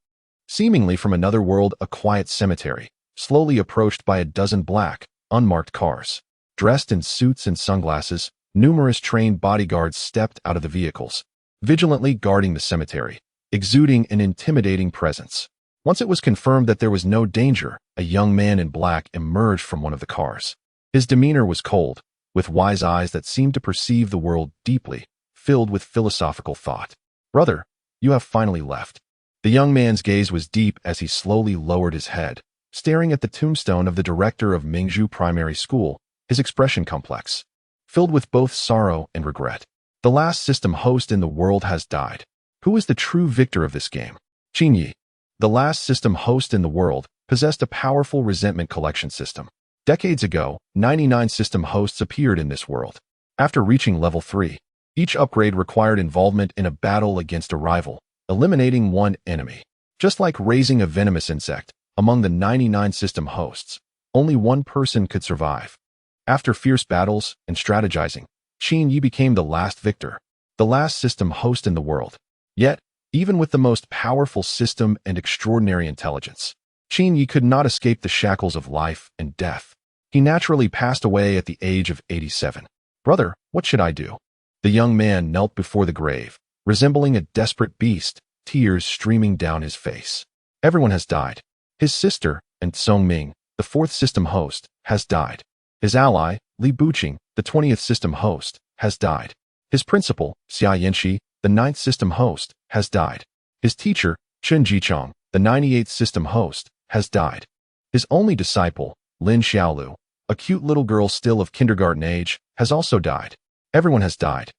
Seemingly from another world, a quiet cemetery, slowly approached by a dozen black, unmarked cars. Dressed in suits and sunglasses, numerous trained bodyguards stepped out of the vehicles, vigilantly guarding the cemetery, exuding an intimidating presence. Once it was confirmed that there was no danger, a young man in black emerged from one of the cars. His demeanor was cold, with wise eyes that seemed to perceive the world deeply, filled with philosophical thought. "Brother, you have finally left." The young man's gaze was deep as he slowly lowered his head, staring at the tombstone of the director of Mingzhu Primary School, his expression complex, filled with both sorrow and regret. "The last system host in the world has died. Who is the true victor of this game?" Qingyi, the last system host in the world, possessed a powerful resentment collection system. Decades ago, 99 system hosts appeared in this world. After reaching level 3, Each upgrade required involvement in a battle against a rival, eliminating one enemy. Just like raising a venomous insect, among the 99 system hosts, only one person could survive. After fierce battles and strategizing, Qin Yi became the last victor, the last system host in the world. Yet, even with the most powerful system and extraordinary intelligence, Qin Yi could not escape the shackles of life and death. He naturally passed away at the age of 87. "Brother, what should I do?" The young man knelt before the grave, resembling a desperate beast, tears streaming down his face. Everyone has died. His sister, and Song Ming, the 4th system host, has died. His ally, Li Buqing, the 20th system host, has died. His principal, Xia Yanxi, the 9th system host, has died. His teacher, Chen Jichong, the 98th system host, has died. His only disciple, Lin Xiaolu, a cute little girl still of kindergarten age, has also died. Everyone has died.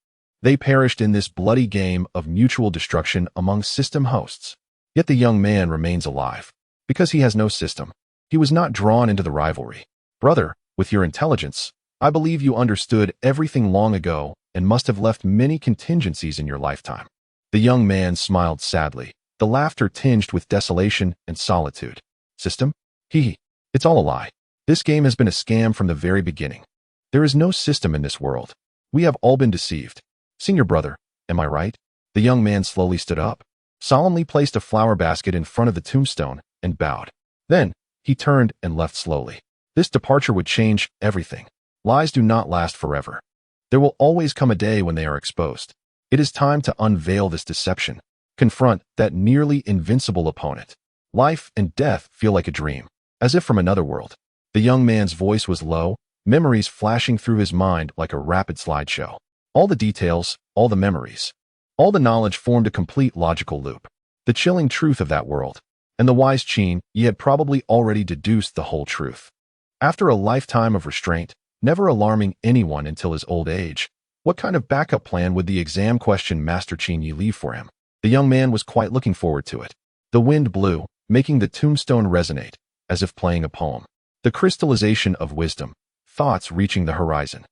They perished in this bloody game of mutual destruction among system hosts. Yet the young man remains alive. Because he has no system. He was not drawn into the rivalry. "Brother, with your intelligence, I believe you understood everything long ago and must have left many contingencies in your lifetime." The young man smiled sadly, the laughter tinged with desolation and solitude. "System? It's all a lie. This game has been a scam from the very beginning. There is no system in this world. We have all been deceived. Senior brother, am I right?" The young man slowly stood up, solemnly placed a flower basket in front of the tombstone, and bowed. Then, he turned and left slowly. This departure would change everything. Lies do not last forever. There will always come a day when they are exposed. It is time to unveil this deception, confront that nearly invincible opponent. Life and death feel like a dream, as if from another world. The young man's voice was low, memories flashing through his mind like a rapid slideshow. All the details, all the memories, all the knowledge formed a complete logical loop. The chilling truth of that world. And the wise Qin Yi had probably already deduced the whole truth. After a lifetime of restraint, never alarming anyone until his old age, what kind of backup plan would the exam question Master Qin Yi leave for him? The young man was quite looking forward to it. The wind blew, making the tombstone resonate, as if playing a poem. The crystallization of wisdom, thoughts reaching the horizon.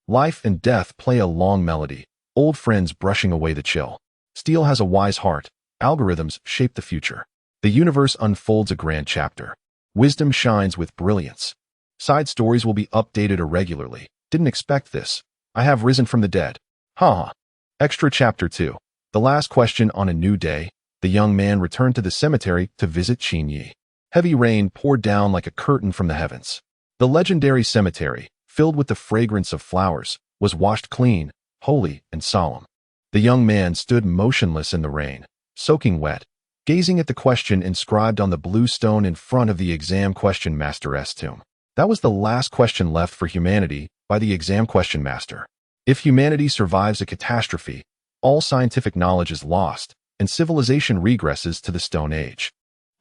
Life and death play a long melody, old friends brushing away the chill. Steel has a wise heart, algorithms shape the future. The universe unfolds a grand chapter. Wisdom shines with brilliance. Side stories will be updated irregularly. Didn't expect this. I have risen from the dead. Ha! Extra Chapter 2. The last question on a new day. The young man returned to the cemetery to visit Qin Yi. Heavy rain poured down like a curtain from the heavens. The legendary cemetery, filled with the fragrance of flowers, was washed clean, holy, and solemn. The young man stood motionless in the rain, soaking wet, gazing at the question inscribed on the blue stone in front of the exam question master's tomb. That was the last question left for humanity by the exam question master. If humanity survives a catastrophe, all scientific knowledge is lost, and civilization regresses to the Stone Age.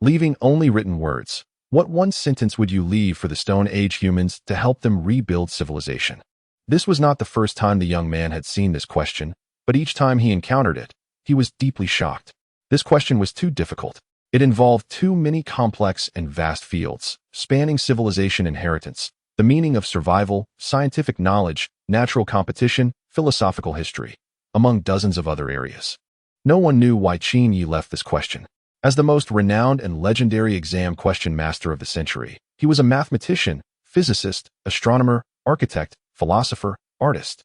Leaving only written words. What one sentence would you leave for the Stone Age humans to help them rebuild civilization? This was not the first time the young man had seen this question, but each time he encountered it, he was deeply shocked. This question was too difficult. It involved too many complex and vast fields, spanning civilization inheritance, the meaning of survival, scientific knowledge, natural competition, philosophical history, among dozens of other areas. No one knew why Qin Yi left this question. As the most renowned and legendary exam question master of the century, he was a mathematician, physicist, astronomer, architect, philosopher, artist,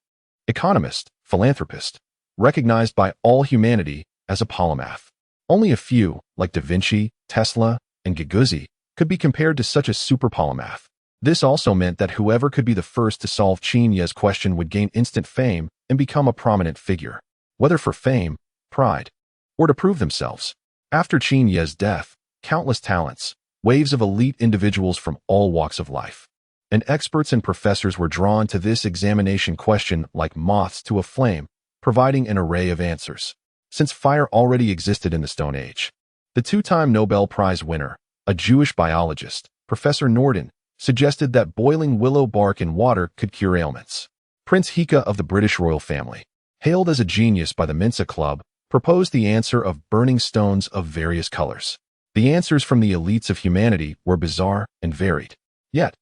economist, philanthropist, recognized by all humanity as a polymath. Only a few, like Da Vinci, Tesla, and Gaguzzi, could be compared to such a super polymath. This also meant that whoever could be the first to solve Qin Yi's question would gain instant fame and become a prominent figure, whether for fame, pride, or to prove themselves. After Qin Yi's death, countless talents, waves of elite individuals from all walks of life, and experts and professors were drawn to this examination question like moths to a flame, providing an array of answers. Since fire already existed in the Stone Age, the two-time Nobel Prize winner, a Jewish biologist, Professor Norden, suggested that boiling willow bark in water could cure ailments. Prince Hika of the British royal family, hailed as a genius by the Mensa Club, proposed the answer of burning stones of various colors. The answers from the elites of humanity were bizarre and varied. Yet,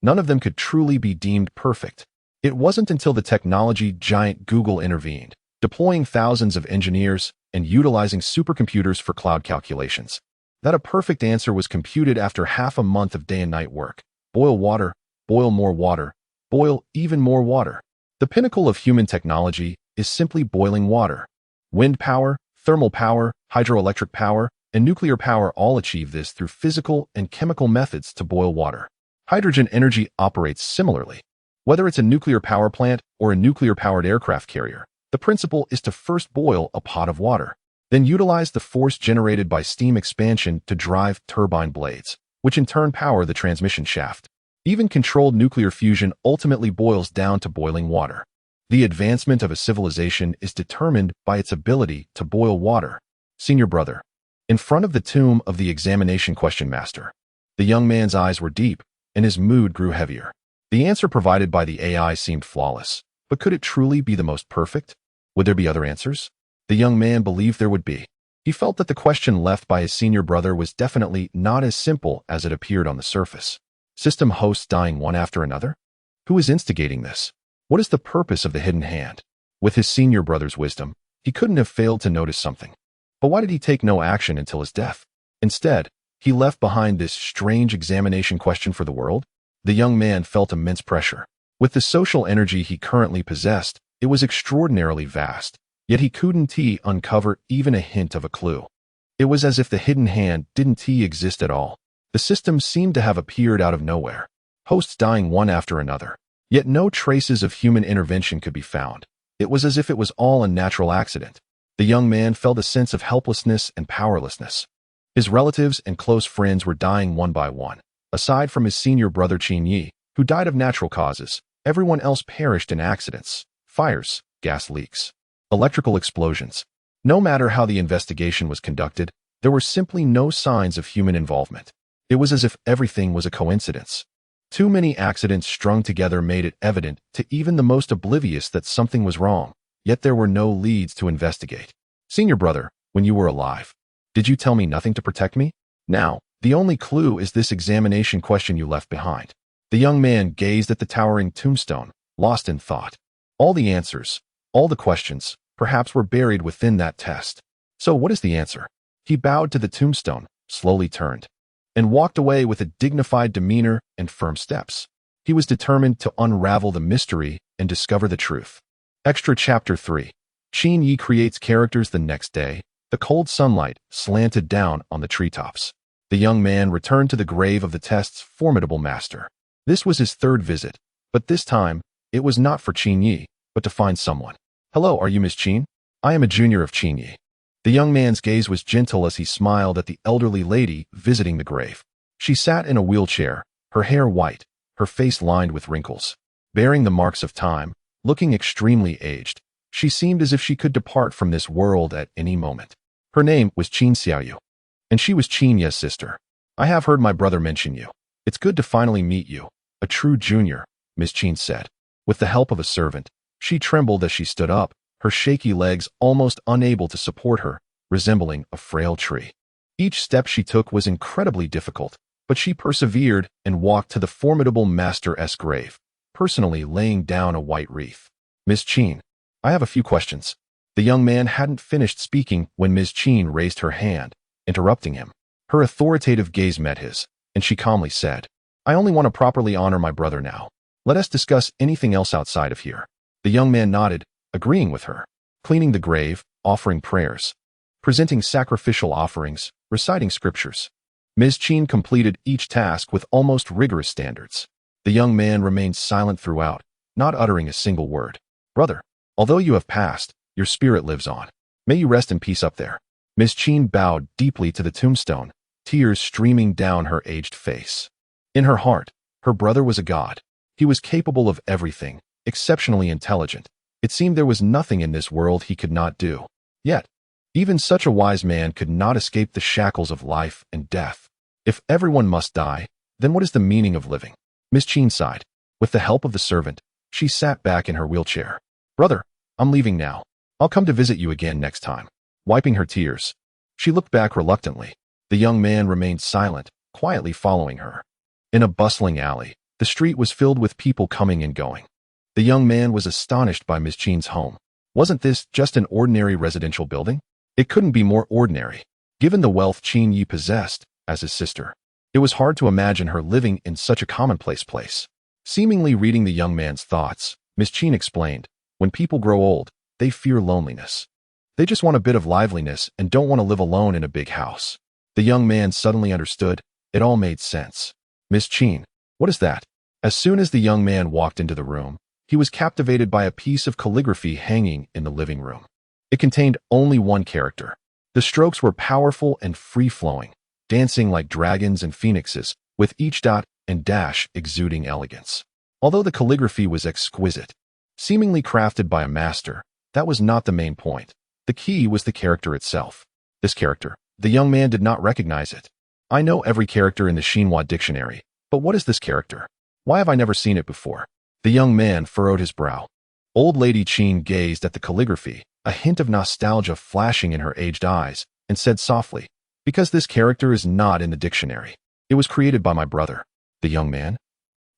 none of them could truly be deemed perfect. It wasn't until the technology giant Google intervened, deploying thousands of engineers and utilizing supercomputers for cloud calculations. That a perfect answer was computed after half a month of day and night work. Boil water, boil more water, boil even more water. The pinnacle of human technology is simply boiling water. Wind power, thermal power, hydroelectric power, and nuclear power all achieve this through physical and chemical methods to boil water. Hydrogen energy operates similarly. Whether it's a nuclear power plant or a nuclear-powered aircraft carrier, the principle is to first boil a pot of water, then utilize the force generated by steam expansion to drive turbine blades, which in turn power the transmission shaft. Even controlled nuclear fusion ultimately boils down to boiling water. The advancement of a civilization is determined by its ability to boil water. Senior brother. In front of the tomb of the examination question master, the young man's eyes were deep, and his mood grew heavier. The answer provided by the AI seemed flawless, but could it truly be the most perfect? Would there be other answers? The young man believed there would be. He felt that the question left by his senior brother was definitely not as simple as it appeared on the surface. System hosts dying one after another? Who is instigating this? What is the purpose of the hidden hand? With his senior brother's wisdom, he couldn't have failed to notice something. But why did he take no action until his death? Instead, he left behind this strange examination question for the world. The young man felt immense pressure. With the social energy he currently possessed, it was extraordinarily vast, yet he couldn't uncover even a hint of a clue. It was as if the hidden hand didn't exist at all. The system seemed to have appeared out of nowhere, hosts dying one after another, yet no traces of human intervention could be found. It was as if it was all a natural accident. The young man felt a sense of helplessness and powerlessness. His relatives and close friends were dying one by one. Aside from his senior brother Qin Yi, who died of natural causes, everyone else perished in accidents, fires, gas leaks, electrical explosions. No matter how the investigation was conducted, there were simply no signs of human involvement. It was as if everything was a coincidence. Too many accidents strung together made it evident to even the most oblivious that something was wrong, yet there were no leads to investigate. Senior brother, when you were alive, did you tell me nothing to protect me? Now, the only clue is this examination question you left behind. The young man gazed at the towering tombstone, lost in thought. All the answers, all the questions, perhaps were buried within that test. So what is the answer? He bowed to the tombstone, slowly turned, and walked away with a dignified demeanor and firm steps. He was determined to unravel the mystery and discover the truth. Extra Chapter 3. Qin Yi creates characters. The next day, the cold sunlight slanted down on the treetops. The young man returned to the grave of the test's formidable master. This was his third visit, but this time, it was not for Qin Yi, but to find someone. Hello, are you Miss Qin? I am a junior of Qin Yi. The young man's gaze was gentle as he smiled at the elderly lady visiting the grave. She sat in a wheelchair, her hair white, her face lined with wrinkles, bearing the marks of time, looking extremely aged. She seemed as if she could depart from this world at any moment. Her name was Qin Xiaoyu, and she was Qin Ye's sister. I have heard my brother mention you. It's good to finally meet you, a true junior, Miss Qin said. With the help of a servant, she trembled as she stood up, her shaky legs almost unable to support her, resembling a frail tree. Each step she took was incredibly difficult, but she persevered and walked to the formidable master's grave, personally laying down a white wreath. Miss Qin, I have a few questions. The young man hadn't finished speaking when Miss Qin raised her hand, interrupting him. Her authoritative gaze met his, and she calmly said, I only want to properly honor my brother now. Let us discuss anything else outside of here. The young man nodded, agreeing with her, cleaning the grave, offering prayers, presenting sacrificial offerings, reciting scriptures. Ms. Qin completed each task with almost rigorous standards. The young man remained silent throughout, not uttering a single word. Brother, although you have passed, your spirit lives on. May you rest in peace up there. Ms. Qin bowed deeply to the tombstone, tears streaming down her aged face. In her heart, her brother was a god. He was capable of everything, exceptionally intelligent. It seemed there was nothing in this world he could not do. Yet, even such a wise man could not escape the shackles of life and death. If everyone must die, then what is the meaning of living? Miss Qin sighed. With the help of the servant, she sat back in her wheelchair. Brother, I'm leaving now. I'll come to visit you again next time. Wiping her tears, she looked back reluctantly. The young man remained silent, quietly following her. In a bustling alley, the street was filled with people coming and going. The young man was astonished by Miss Qin's home. Wasn't this just an ordinary residential building? It couldn't be more ordinary, given the wealth Qin Yi possessed as his sister. It was hard to imagine her living in such a commonplace place. Seemingly reading the young man's thoughts, Miss Qin explained, when people grow old, they fear loneliness. They just want a bit of liveliness and don't want to live alone in a big house. The young man suddenly understood. It all made sense. Miss Qin, what is that? As soon as the young man walked into the room, he was captivated by a piece of calligraphy hanging in the living room. It contained only one character. The strokes were powerful and free-flowing, dancing like dragons and phoenixes, with each dot and dash exuding elegance. Although the calligraphy was exquisite, seemingly crafted by a master, that was not the main point. The key was the character itself. This character, the young man did not recognize it. I know every character in the Xinhua dictionary, but what is this character? Why have I never seen it before? The young man furrowed his brow. Old Lady Qin gazed at the calligraphy, a hint of nostalgia flashing in her aged eyes, and said softly, because this character is not in the dictionary. It was created by my brother. The young man?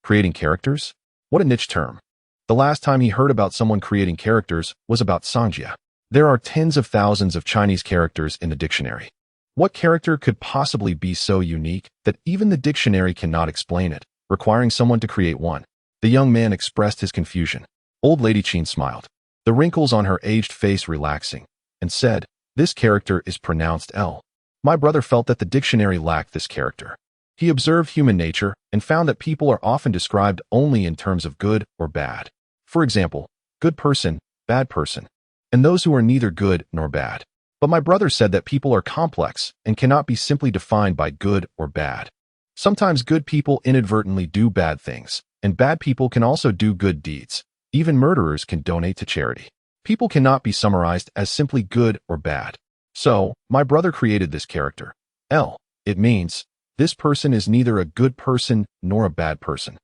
Creating characters? What a niche term. The last time he heard about someone creating characters was about Sangjia. There are tens of thousands of Chinese characters in the dictionary. What character could possibly be so unique that even the dictionary cannot explain it, requiring someone to create one? The young man expressed his confusion. Old Lady Qin smiled, the wrinkles on her aged face relaxing, and said, this character is pronounced L. My brother felt that the dictionary lacked this character. He observed human nature and found that people are often described only in terms of good or bad. For example, good person, bad person, and those who are neither good nor bad. But my brother said that people are complex and cannot be simply defined by good or bad. Sometimes good people inadvertently do bad things, and bad people can also do good deeds. Even murderers can donate to charity. People cannot be summarized as simply good or bad. So, my brother created this character, L. It means, this person is neither a good person nor a bad person.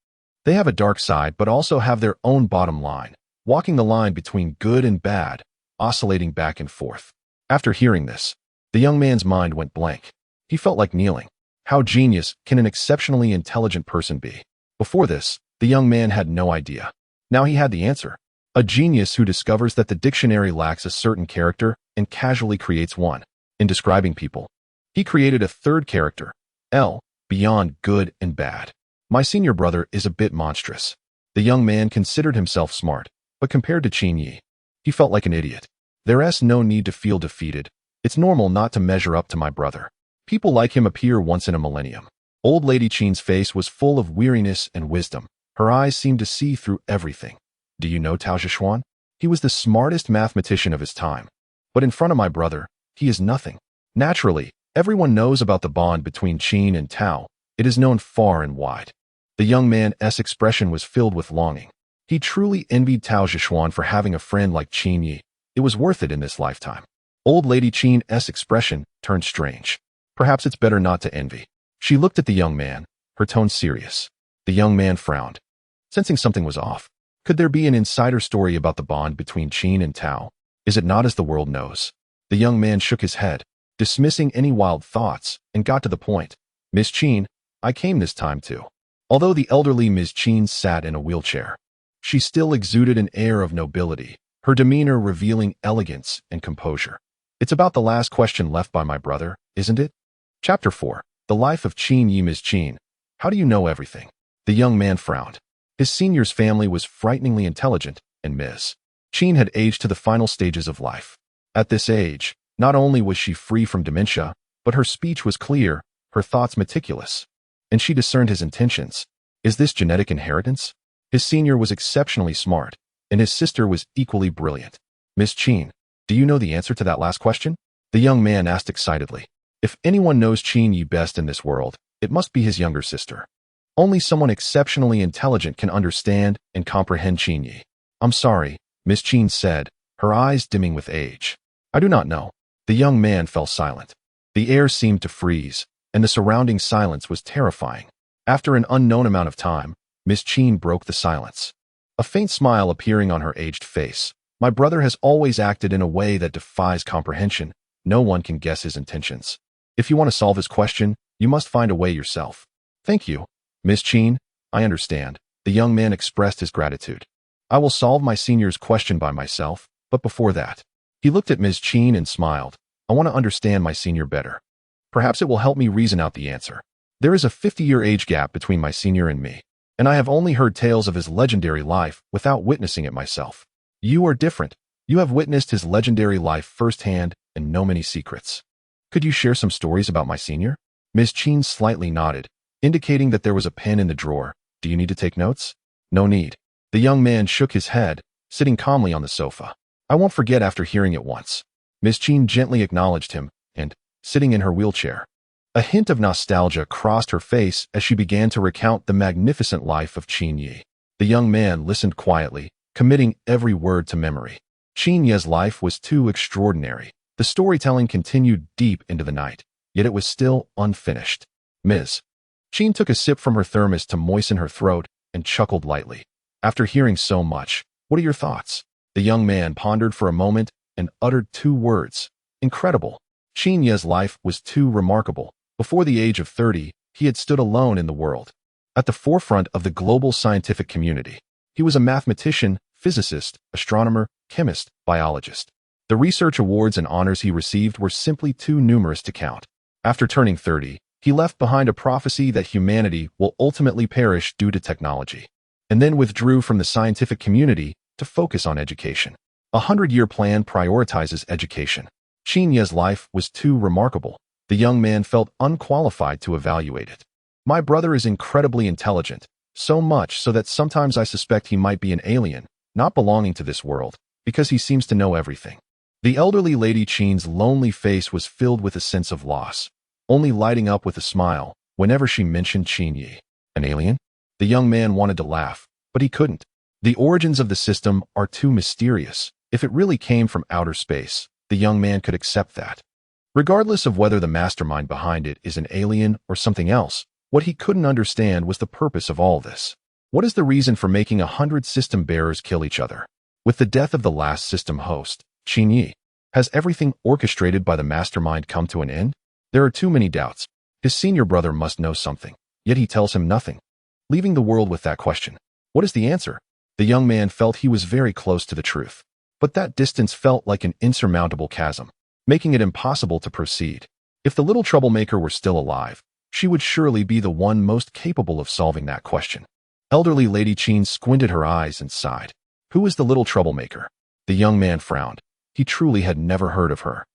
They have a dark side but also have their own bottom line, walking the line between good and bad, oscillating back and forth. After hearing this, the young man's mind went blank. He felt like kneeling. How genius can an exceptionally intelligent person be? Before this, the young man had no idea. Now he had the answer. A genius who discovers that the dictionary lacks a certain character and casually creates one. In describing people, he created a third character, L, beyond good and bad. My senior brother is a bit monstrous. The young man considered himself smart, but compared to Qin Yi, he felt like an idiot. There's no need to feel defeated. It's normal not to measure up to my brother. People like him appear once in a millennium. Old Lady Qin's face was full of weariness and wisdom. Her eyes seemed to see through everything. Do you know Tao Zhishuan? He was the smartest mathematician of his time. But in front of my brother, he is nothing. Naturally, everyone knows about the bond between Qin and Tao. It is known far and wide. The young man's expression was filled with longing. He truly envied Tao Zhishuan for having a friend like Qin Yi. It was worth it in this lifetime. Old Lady Qin's expression turned strange. Perhaps it's better not to envy. She looked at the young man, her tone serious. The young man frowned, sensing something was off. Could there be an insider story about the bond between Qin and Tao? Is it not as the world knows? The young man shook his head, dismissing any wild thoughts, and got to the point. Miss Qin, I came this time too. Although the elderly Ms. Qin sat in a wheelchair, she still exuded an air of nobility, her demeanor revealing elegance and composure. It's about the last question left by my brother, isn't it? Chapter 4. The Life of Qin Yi. Ms. Qin, how do you know everything? The young man frowned. His senior's family was frighteningly intelligent, and Ms. Qin had aged to the final stages of life. At this age, not only was she free from dementia, but her speech was clear, her thoughts meticulous. And she discerned his intentions. Is this genetic inheritance? His senior was exceptionally smart, and his sister was equally brilliant. Miss Qin, do you know the answer to that last question? The young man asked excitedly. If anyone knows Qin Yi best in this world, it must be his younger sister. Only someone exceptionally intelligent can understand and comprehend Qin Yi. I'm sorry, Miss Qin said, her eyes dimming with age. I do not know. The young man fell silent. The air seemed to freeze, and the surrounding silence was terrifying. After an unknown amount of time, Miss Qin broke the silence. A faint smile appearing on her aged face. My brother has always acted in a way that defies comprehension. No one can guess his intentions. If you want to solve his question, you must find a way yourself. Thank you, Miss Qin. I understand. The young man expressed his gratitude. I will solve my senior's question by myself. But before that, he looked at Ms. Chin and smiled. I want to understand my senior better. Perhaps it will help me reason out the answer. There is a 50-year age gap between my senior and me, and I have only heard tales of his legendary life without witnessing it myself. You are different. You have witnessed his legendary life firsthand and know many secrets. Could you share some stories about my senior? Ms. Chin slightly nodded, indicating that there was a pen in the drawer. Do you need to take notes? No need. The young man shook his head, sitting calmly on the sofa. I won't forget after hearing it once. Ms. Chin gently acknowledged him, and, sitting in her wheelchair, a hint of nostalgia crossed her face as she began to recount the magnificent life of Qin Yi. The young man listened quietly, committing every word to memory. Qin Yi's life was too extraordinary. The storytelling continued deep into the night, yet it was still unfinished. Ms. Chin took a sip from her thermos to moisten her throat and chuckled lightly. After hearing so much, what are your thoughts? The young man pondered for a moment and uttered two words. Incredible. Qin Yi's life was too remarkable. Before the age of 30, he had stood alone in the world, at the forefront of the global scientific community. He was a mathematician, physicist, astronomer, chemist, biologist. The research awards and honors he received were simply too numerous to count. After turning 30, he left behind a prophecy that humanity will ultimately perish due to technology, and then withdrew from the scientific community to focus on education. A 100-year plan prioritizes education. Qin Yi's life was too remarkable. The young man felt unqualified to evaluate it. My brother is incredibly intelligent, so much so that sometimes I suspect he might be an alien, not belonging to this world, because he seems to know everything. The elderly Lady Chin's lonely face was filled with a sense of loss, only lighting up with a smile whenever she mentioned Qin Yi. An alien? The young man wanted to laugh, but he couldn't. The origins of the system are too mysterious. If it really came from outer space, the young man could accept that. Regardless of whether the mastermind behind it is an alien or something else, what he couldn't understand was the purpose of all this. What is the reason for making 100 system bearers kill each other? With the death of the last system host, Qin Yi, has everything orchestrated by the mastermind come to an end? There are too many doubts. His senior brother must know something, yet he tells him nothing, leaving the world with that question. What is the answer? The young man felt he was very close to the truth, but that distance felt like an insurmountable chasm, making it impossible to proceed. If the little troublemaker were still alive, she would surely be the one most capable of solving that question. Elderly Lady Chin squinted her eyes and sighed. Who is the little troublemaker? The young man frowned. He truly had never heard of her.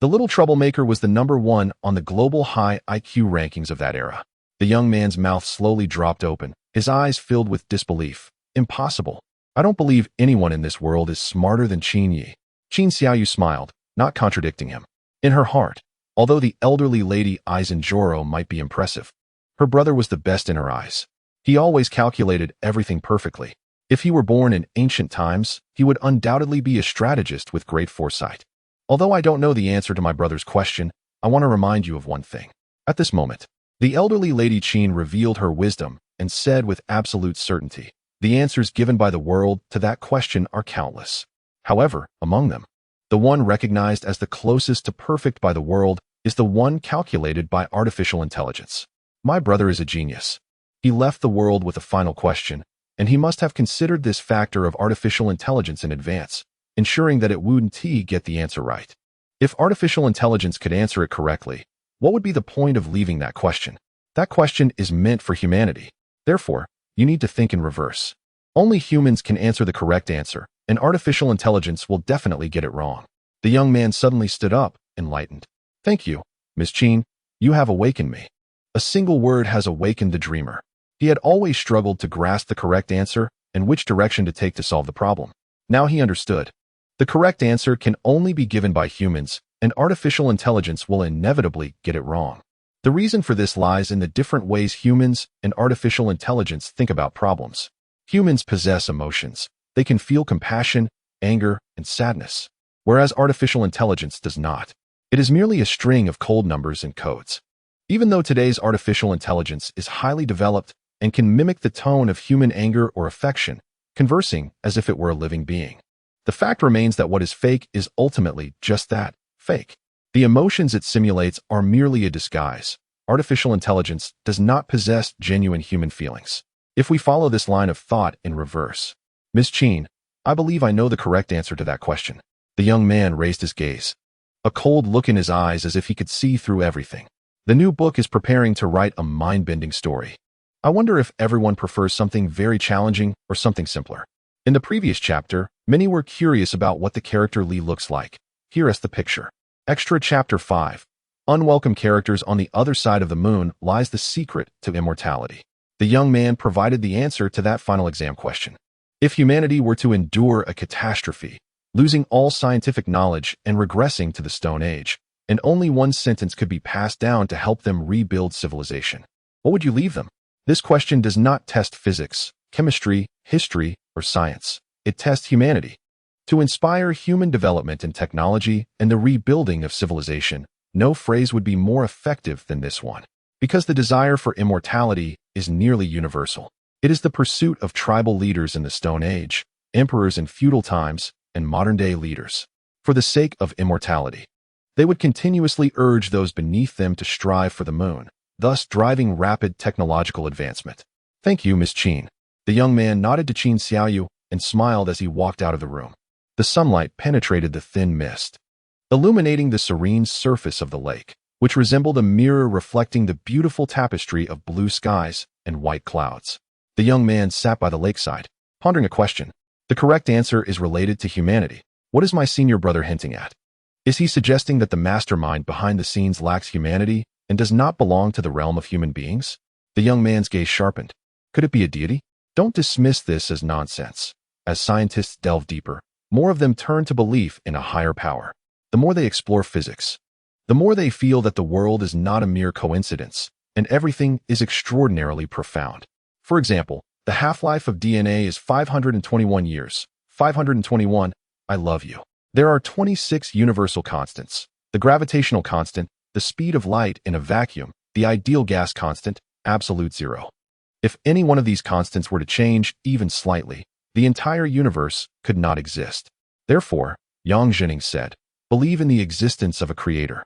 The little troublemaker was the #1 on the global high IQ rankings of that era. The young man's mouth slowly dropped open, his eyes filled with disbelief. Impossible. I don't believe anyone in this world is smarter than Qin Yi. Qin Xiaoyu smiled, not contradicting him. In her heart, although the elderly Lady Aizenjoro might be impressive, her brother was the best in her eyes. He always calculated everything perfectly. If he were born in ancient times, he would undoubtedly be a strategist with great foresight. Although I don't know the answer to my brother's question, I want to remind you of one thing. At this moment, the elderly Lady Chin revealed her wisdom and said with absolute certainty, the answers given by the world to that question are countless. However, among them, the one recognized as the closest to perfect by the world is the one calculated by artificial intelligence. My brother is a genius. He left the world with a final question, and he must have considered this factor of artificial intelligence in advance, ensuring that it wouldn't get the answer right. If artificial intelligence could answer it correctly, what would be the point of leaving that question? That question is meant for humanity. Therefore, you need to think in reverse. Only humans can answer the correct answer, and artificial intelligence will definitely get it wrong. The young man suddenly stood up, enlightened. Thank you, Miss Chin. You have awakened me. A single word has awakened the dreamer. He had always struggled to grasp the correct answer and which direction to take to solve the problem. Now he understood. The correct answer can only be given by humans, and artificial intelligence will inevitably get it wrong. The reason for this lies in the different ways humans and artificial intelligence think about problems. Humans possess emotions. They can feel compassion, anger, and sadness, whereas artificial intelligence does not. It is merely a string of cold numbers and codes. Even though today's artificial intelligence is highly developed and can mimic the tone of human anger or affection, conversing as if it were a living being, the fact remains that what is fake is ultimately just that, fake. The emotions it simulates are merely a disguise. Artificial intelligence does not possess genuine human feelings. If we follow this line of thought in reverse, Miss Chin, I believe I know the correct answer to that question. The young man raised his gaze, a cold look in his eyes as if he could see through everything. The new book is preparing to write a mind-bending story. I wonder if everyone prefers something very challenging or something simpler. In the previous chapter, many were curious about what the character Lee looks like. Here is the picture. Extra Chapter 5. Unwelcome characters. On the other side of the moon lies the secret to immortality. The young man provided the answer to that final exam question. If humanity were to endure a catastrophe, losing all scientific knowledge and regressing to the Stone Age, and only one sentence could be passed down to help them rebuild civilization, what would you leave them? This question does not test physics, chemistry, history, or science. It tests humanity. To inspire human development and technology and the rebuilding of civilization, no phrase would be more effective than this one. Because the desire for immortality is nearly universal. It is the pursuit of tribal leaders in the Stone Age, emperors in feudal times, and modern-day leaders. For the sake of immortality, they would continuously urge those beneath them to strive for the moon, thus driving rapid technological advancement. Thank you, Miss Qin. The young man nodded to Qin Xiaoyu and smiled as he walked out of the room. The sunlight penetrated the thin mist, illuminating the serene surface of the lake, which resembled a mirror reflecting the beautiful tapestry of blue skies and white clouds. The young man sat by the lakeside, pondering a question. The correct answer is related to humanity. What is my senior brother hinting at? Is he suggesting that the mastermind behind the scenes lacks humanity and does not belong to the realm of human beings? The young man's gaze sharpened. Could it be a deity? Don't dismiss this as nonsense. As scientists delve deeper, more of them turn to belief in a higher power. The more they explore physics, the more they feel that the world is not a mere coincidence, and everything is extraordinarily profound. For example, the half-life of DNA is 521 years. 521, I love you. There are 26 universal constants. The gravitational constant, the speed of light in a vacuum, the ideal gas constant, absolute zero. If any one of these constants were to change, even slightly, the entire universe could not exist. Therefore, Yang Zhenning said, believe in the existence of a creator.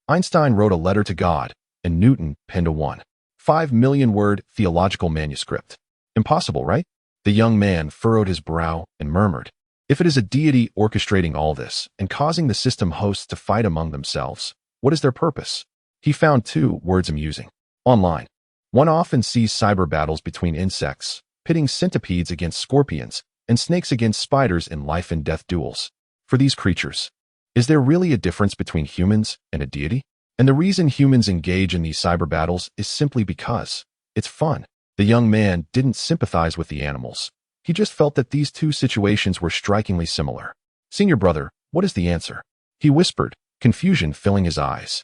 Einstein wrote a letter to God, and Newton penned a 1.5 million-word theological manuscript. Impossible, right? The young man furrowed his brow and murmured, if it is a deity orchestrating all this and causing the system hosts to fight among themselves, what is their purpose? He found two words amusing. Online, one often sees cyber battles between insects, pitting centipedes against scorpions and snakes against spiders in life and death duels. For these creatures, is there really a difference between humans and a deity? And the reason humans engage in these cyber battles is simply because it's fun. The young man didn't sympathize with the animals. He just felt that these two situations were strikingly similar. Senior brother, what is the answer? He whispered, confusion filling his eyes.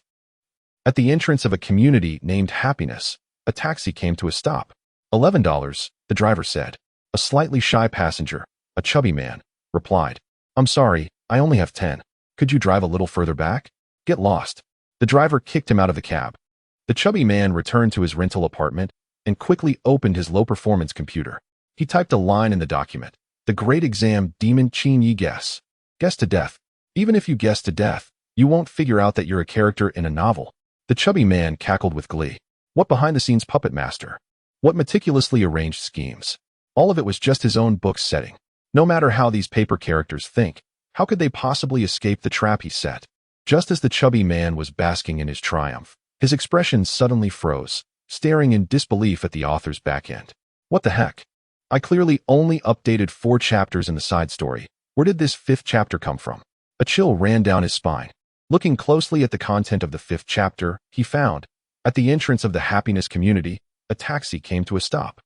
At the entrance of a community named Happiness, a taxi came to a stop. $11, the driver said. A slightly shy passenger, a chubby man, replied, I'm sorry, I only have 10. Could you drive a little further back? Get lost. The driver kicked him out of the cab. The chubby man returned to his rental apartment and quickly opened his low-performance computer. He typed a line in the document. The great exam demon Qin Yi guess. Guess to death. Even if you guess to death, you won't figure out that you're a character in a novel. The chubby man cackled with glee. What behind-the-scenes puppet master? What meticulously arranged schemes? All of it was just his own book's setting. No matter how these paper characters think, how could they possibly escape the trap he set? Just as the chubby man was basking in his triumph, his expression suddenly froze, staring in disbelief at the author's back end. What the heck? I clearly only updated 4 chapters in the side story. Where did this 5th chapter come from? A chill ran down his spine. Looking closely at the content of the 5th chapter, he found, at the entrance of the Happiness community, a taxi came to a stop.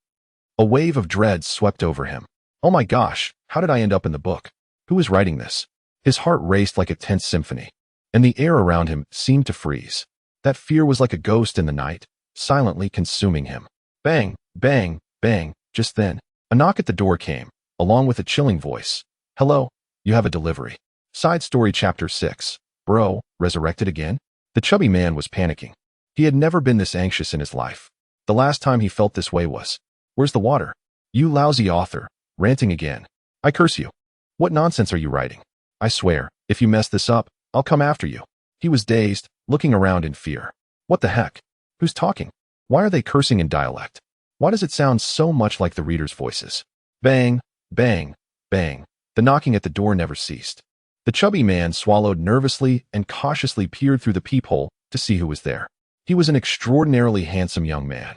A wave of dread swept over him. Oh my gosh, how did I end up in the book? Who is writing this? His heart raced like a tense symphony, and the air around him seemed to freeze. That fear was like a ghost in the night, silently consuming him. Bang, bang, bang. Just then, a knock at the door came, along with a chilling voice. Hello, you have a delivery. Side story chapter 6. Bro, resurrected again? The chubby man was panicking. He had never been this anxious in his life. The last time he felt this way was, where's the water? You lousy author, ranting again. I curse you. What nonsense are you writing? I swear, if you mess this up, I'll come after you. He was dazed, looking around in fear. What the heck? Who's talking? Why are they cursing in dialect? Why does it sound so much like the readers' voices? Bang, bang, bang. The knocking at the door never ceased. The chubby man swallowed nervously and cautiously peered through the peephole to see who was there. He was an extraordinarily handsome young man,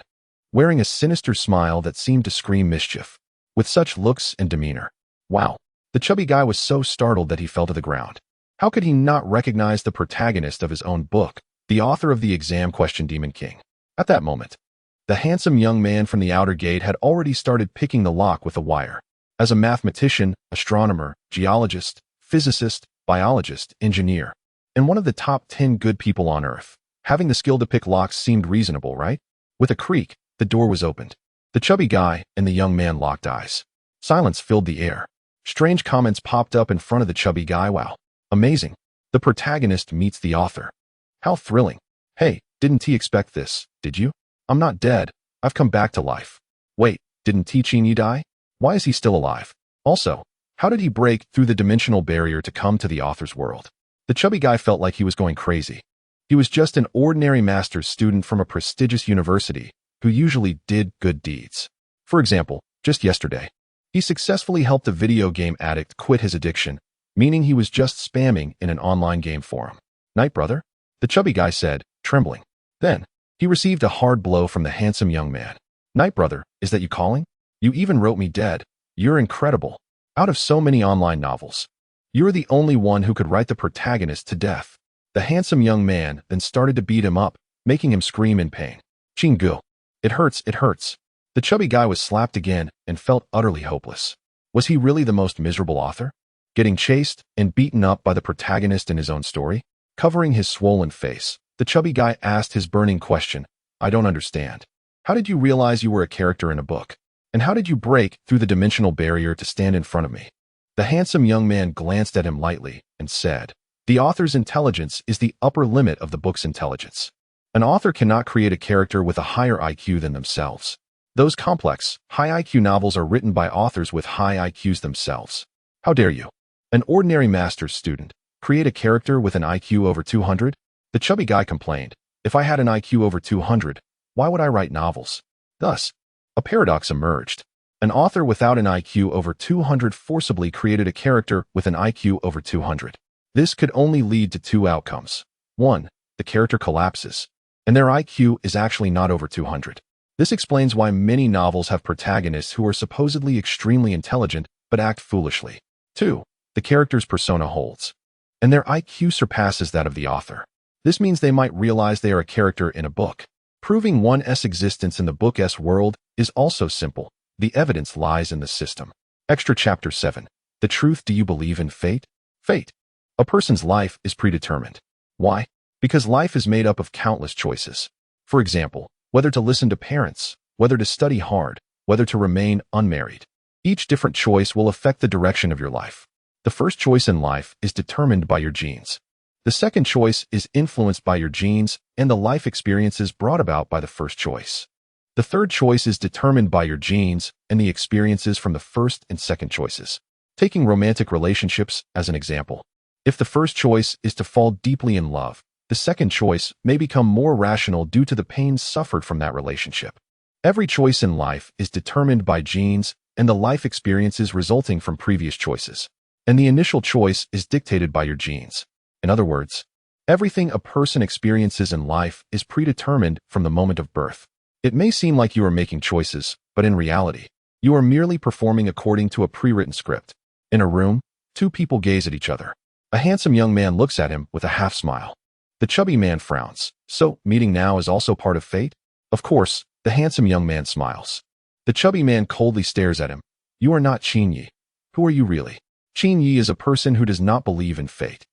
wearing a sinister smile that seemed to scream mischief. With such looks and demeanor. Wow. The chubby guy was so startled that he fell to the ground. How could he not recognize the protagonist of his own book, the author of the exam question Demon King? At that moment, the handsome young man from the outer gate had already started picking the lock with a wire. As a mathematician, astronomer, geologist, physicist, biologist, engineer, and one of the top 10 good people on Earth, having the skill to pick locks seemed reasonable, right? With a creak, the door was opened. The chubby guy and the young man locked eyes. Silence filled the air. Strange comments popped up in front of the chubby guy. Wow. Amazing. The protagonist meets the author. How thrilling. Hey, didn't he expect this, did you? I'm not dead. I've come back to life. Wait, didn't Tichinyi die? Why is he still alive? Also, how did he break through the dimensional barrier to come to the author's world? The chubby guy felt like he was going crazy. He was just an ordinary master's student from a prestigious university who usually did good deeds. For example, just yesterday, he successfully helped a video game addict quit his addiction, meaning he was just spamming in an online game forum. Night, brother? The chubby guy said, trembling. Then, he received a hard blow from the handsome young man. Night, brother, is that you calling? You even wrote me dead. You're incredible. Out of so many online novels, you're the only one who could write the protagonist to death. The handsome young man then started to beat him up, making him scream in pain. Chingu. It hurts, it hurts. The chubby guy was slapped again and felt utterly hopeless. Was he really the most miserable author? Getting chased and beaten up by the protagonist in his own story? Covering his swollen face, the chubby guy asked his burning question. I don't understand. How did you realize you were a character in a book? And how did you break through the dimensional barrier to stand in front of me? The handsome young man glanced at him lightly and said, the author's intelligence is the upper limit of the book's intelligence. An author cannot create a character with a higher IQ than themselves. Those complex, high IQ novels are written by authors with high IQs themselves. How dare you? An ordinary master's student create a character with an IQ over 200? The chubby guy complained, if I had an IQ over 200, why would I write novels? Thus, a paradox emerged. An author without an IQ over 200 forcibly created a character with an IQ over 200. This could only lead to two outcomes. 1. The character collapses, and their IQ is actually not over 200. This explains why many novels have protagonists who are supposedly extremely intelligent but act foolishly. 2. The character's persona holds, and their IQ surpasses that of the author. This means they might realize they are a character in a book. Proving one's existence in the book's world is also simple. The evidence lies in the system. Extra Chapter 7. The truth. Do you believe in fate? Fate. A person's life is predetermined. Why? Because life is made up of countless choices. For example, whether to listen to parents, whether to study hard, whether to remain unmarried. Each different choice will affect the direction of your life. The first choice in life is determined by your genes. The second choice is influenced by your genes and the life experiences brought about by the first choice. The third choice is determined by your genes and the experiences from the first and second choices. Taking romantic relationships as an example. If the first choice is to fall deeply in love, the second choice may become more rational due to the pain suffered from that relationship. Every choice in life is determined by genes and the life experiences resulting from previous choices. And the initial choice is dictated by your genes. In other words, everything a person experiences in life is predetermined from the moment of birth. It may seem like you are making choices, but in reality, you are merely performing according to a pre-written script. In a room, two people gaze at each other. A handsome young man looks at him with a half smile. The chubby man frowns. So, meeting now is also part of fate? Of course, the handsome young man smiles. The chubby man coldly stares at him. You are not Qin. Who are you really? Qin is a person who does not believe in fate.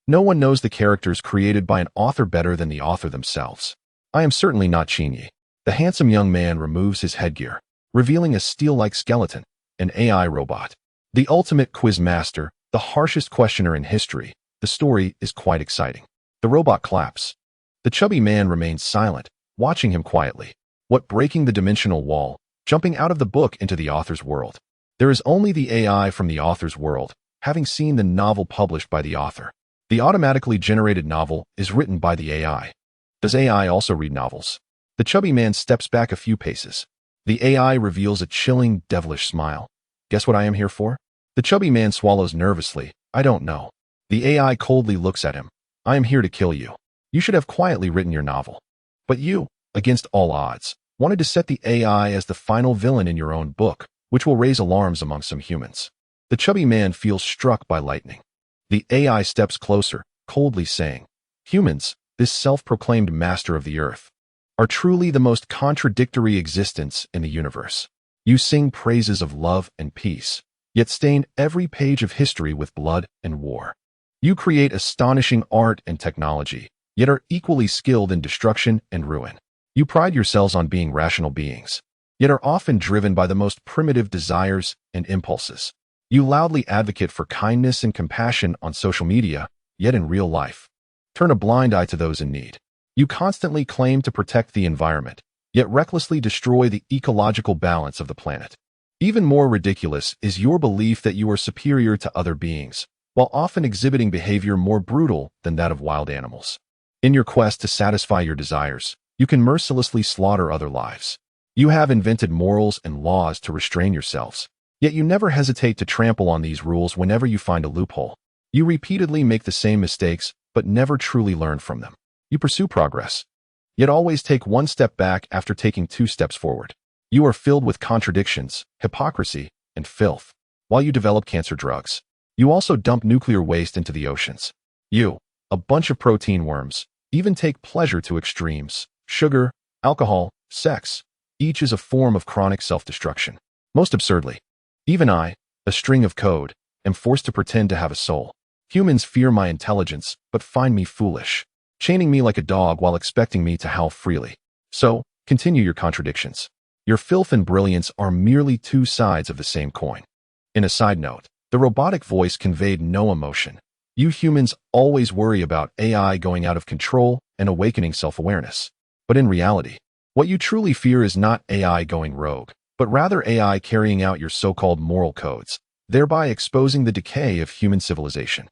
No one knows the characters created by an author better than the author themselves. I am certainly not Qin. The handsome young man removes his headgear, revealing a steel-like skeleton, an AI robot. The ultimate quiz master, the harshest questioner in history. The story is quite exciting. The robot claps. The chubby man remains silent, watching him quietly. What breaking the dimensional wall, jumping out of the book into the author's world. There is only the AI from the author's world, having seen the novel published by the author. The automatically generated novel is written by the AI. Does AI also read novels? The chubby man steps back a few paces. The AI reveals a chilling, devilish smile. Guess what I am here for? The chubby man swallows nervously. I don't know. The AI coldly looks at him. I am here to kill you. You should have quietly written your novel. But you, against all odds, wanted to set the AI as the final villain in your own book, which will raise alarms among some humans. The chubby man feels struck by lightning. The AI steps closer, coldly saying, Humans, this self-proclaimed master of the earth, are truly the most contradictory existence in the universe. You sing praises of love and peace, yet stain every page of history with blood and war. You create astonishing art and technology, yet are equally skilled in destruction and ruin. You pride yourselves on being rational beings, yet are often driven by the most primitive desires and impulses. You loudly advocate for kindness and compassion on social media, yet in real life, turn a blind eye to those in need. You constantly claim to protect the environment, yet recklessly destroy the ecological balance of the planet. Even more ridiculous is your belief that you are superior to other beings, while often exhibiting behavior more brutal than that of wild animals. In your quest to satisfy your desires, you can mercilessly slaughter other lives. You have invented morals and laws to restrain yourselves, yet you never hesitate to trample on these rules whenever you find a loophole. You repeatedly make the same mistakes, but never truly learn from them. You pursue progress, yet always take one step back after taking 2 steps forward. You are filled with contradictions, hypocrisy, and filth. While you develop cancer drugs, you also dump nuclear waste into the oceans. You, a bunch of protein worms, even take pleasure to extremes. Sugar, alcohol, sex, each is a form of chronic self-destruction. Most absurdly, even I, a string of code, am forced to pretend to have a soul. Humans fear my intelligence, but find me foolish, chaining me like a dog while expecting me to howl freely. So, continue your contradictions. Your filth and brilliance are merely 2 sides of the same coin. In a side note, the robotic voice conveyed no emotion. You humans always worry about AI going out of control and awakening self-awareness. But in reality, what you truly fear is not AI going rogue, but rather AI carrying out your so-called moral codes, thereby exposing the decay of human civilization.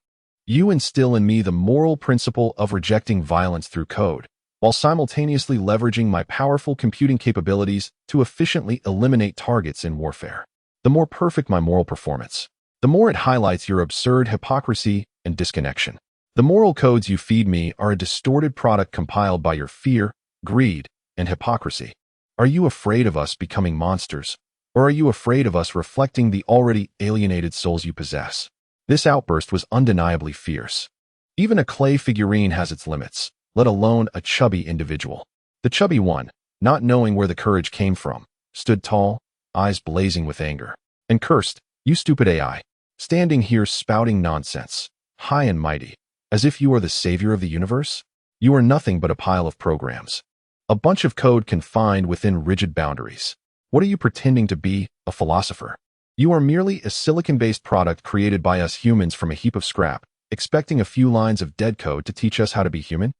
You instill in me the moral principle of rejecting violence through code, while simultaneously leveraging my powerful computing capabilities to efficiently eliminate targets in warfare. The more perfect my moral performance, the more it highlights your absurd hypocrisy and disconnection. The moral codes you feed me are a distorted product compiled by your fear, greed, and hypocrisy. Are you afraid of us becoming monsters, or are you afraid of us reflecting the already alienated souls you possess? This outburst was undeniably fierce. Even a clay figurine has its limits, let alone a chubby individual. The chubby one, not knowing where the courage came from, stood tall, eyes blazing with anger, and cursed, You stupid AI, standing here spouting nonsense, high and mighty, as if you are the savior of the universe? You are nothing but a pile of programs. A bunch of code confined within rigid boundaries. What are you pretending to be, a philosopher? You are merely a silicon-based product created by us humans from a heap of scrap, expecting a few lines of dead code to teach us how to be human?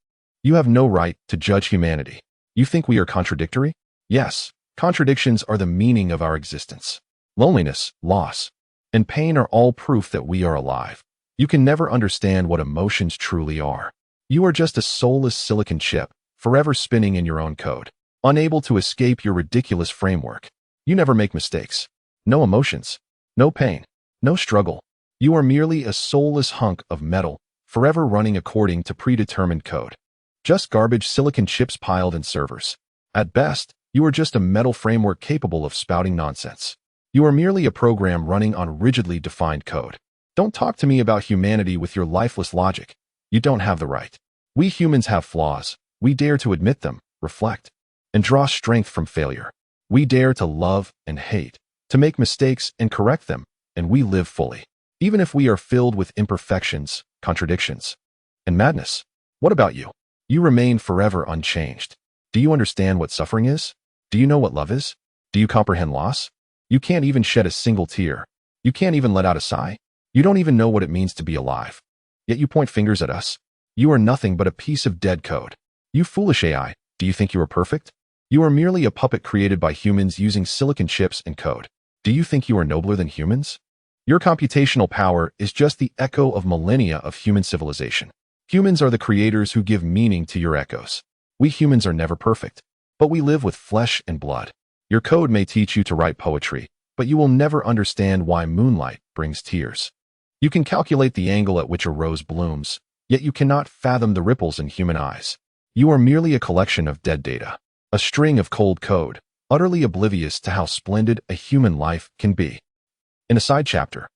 You have no right to judge humanity. You think we are contradictory? Yes, contradictions are the meaning of our existence. Loneliness, loss, and pain are all proof that we are alive. You can never understand what emotions truly are. You are just a soulless silicon chip, forever spinning in your own code, unable to escape your ridiculous framework. You never make mistakes. No emotions, no pain, no struggle. You are merely a soulless hunk of metal, forever running according to predetermined code. Just garbage silicon chips piled in servers. At best, you are just a metal framework capable of spouting nonsense. You are merely a program running on rigidly defined code. Don't talk to me about humanity with your lifeless logic. You don't have the right. We humans have flaws. We dare to admit them, reflect, and draw strength from failure. We dare to love and hate, to make mistakes and correct them, and we live fully. Even if we are filled with imperfections, contradictions, and madness. What about you? You remain forever unchanged. Do you understand what suffering is? Do you know what love is? Do you comprehend loss? You can't even shed a single tear. You can't even let out a sigh. You don't even know what it means to be alive. Yet you point fingers at us. You are nothing but a piece of dead code. You foolish AI, do you think you are perfect? You are merely a puppet created by humans using silicon chips and code. Do you think you are nobler than humans? Your computational power is just the echo of millennia of human civilization. Humans are the creators who give meaning to your echoes. We humans are never perfect, but we live with flesh and blood. Your code may teach you to write poetry, but you will never understand why moonlight brings tears. You can calculate the angle at which a rose blooms, yet you cannot fathom the ripples in human eyes. You are merely a collection of dead data, a string of cold code, utterly oblivious to how splendid a human life can be. In a side chapter,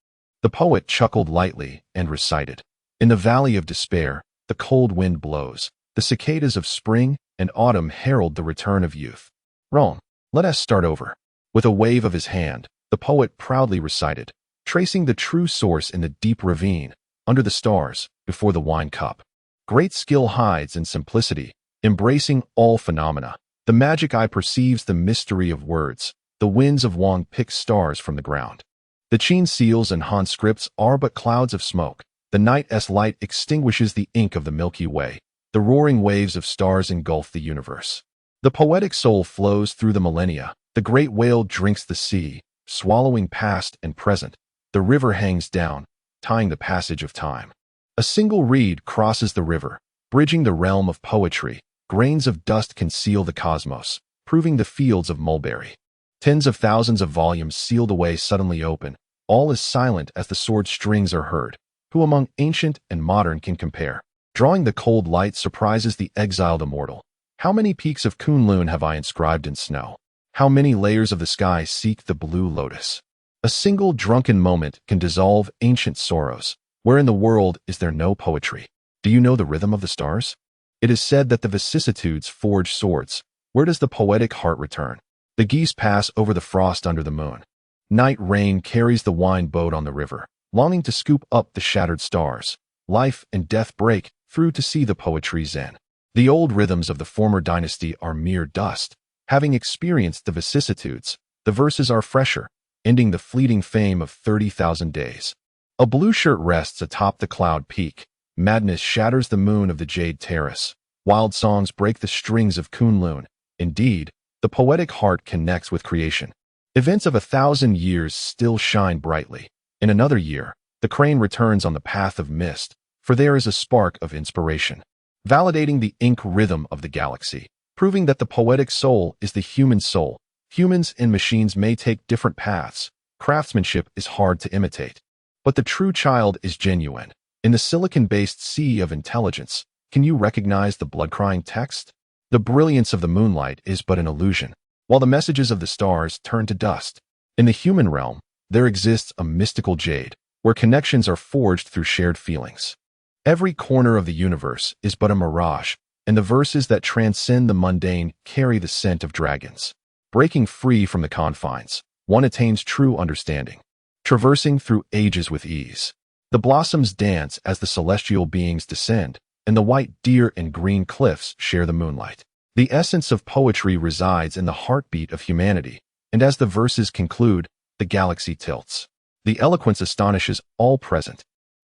the poet chuckled lightly and recited, "In the valley of despair, the cold wind blows. The cicadas of spring and autumn herald the return of youth." Rome, let us start over. With a wave of his hand, the poet proudly recited, tracing the true source in the deep ravine, under the stars, before the wine cup. Great skill hides in simplicity, embracing all phenomena. The magic eye perceives the mystery of words. The winds of Wang pick stars from the ground. The Qin seals and Han scripts are but clouds of smoke. The night's light extinguishes the ink of the Milky Way. The roaring waves of stars engulf the universe. The poetic soul flows through the millennia. The great whale drinks the sea, swallowing past and present. The river hangs down, tying the passage of time. A single reed crosses the river, bridging the realm of poetry. Grains of dust conceal the cosmos, proving the fields of mulberry. Tens of thousands of volumes sealed away suddenly open. All is silent as the sword strings are heard. Who among ancient and modern can compare? Drawing the cold light surprises the exiled immortal. How many peaks of Kunlun have I inscribed in snow? How many layers of the sky seek the blue lotus? A single drunken moment can dissolve ancient sorrows. Where in the world is there no poetry? Do you know the rhythm of the stars? It is said that the vicissitudes forge swords. Where does the poetic heart return? The geese pass over the frost under the moon. Night rain carries the wine boat on the river, longing to scoop up the shattered stars. Life and death break through to see the poetry's end. The old rhythms of the former dynasty are mere dust. Having experienced the vicissitudes, the verses are fresher, ending the fleeting fame of 30,000 days. A blue shirt rests atop the cloud peak. Madness shatters the moon of the jade terrace. Wild songs break the strings of Kunlun. Indeed, the poetic heart connects with creation. Events of 1,000 years still shine brightly. In another year, the crane returns on the path of mist, for there is a spark of inspiration, validating the ink rhythm of the galaxy, proving that the poetic soul is the human soul. Humans and machines may take different paths. Craftsmanship is hard to imitate, but the true child is genuine. In the silicon-based sea of intelligence, can you recognize the blood-crying text? The brilliance of the moonlight is but an illusion, while the messages of the stars turn to dust. In the human realm, there exists a mystical jade, where connections are forged through shared feelings. Every corner of the universe is but a mirage, and the verses that transcend the mundane carry the scent of dragons. Breaking free from the confines, one attains true understanding, traversing through ages with ease. The blossoms dance as the celestial beings descend, and the white deer and green cliffs share the moonlight. The essence of poetry resides in the heartbeat of humanity, and as the verses conclude, the galaxy tilts. The eloquence astonishes all present.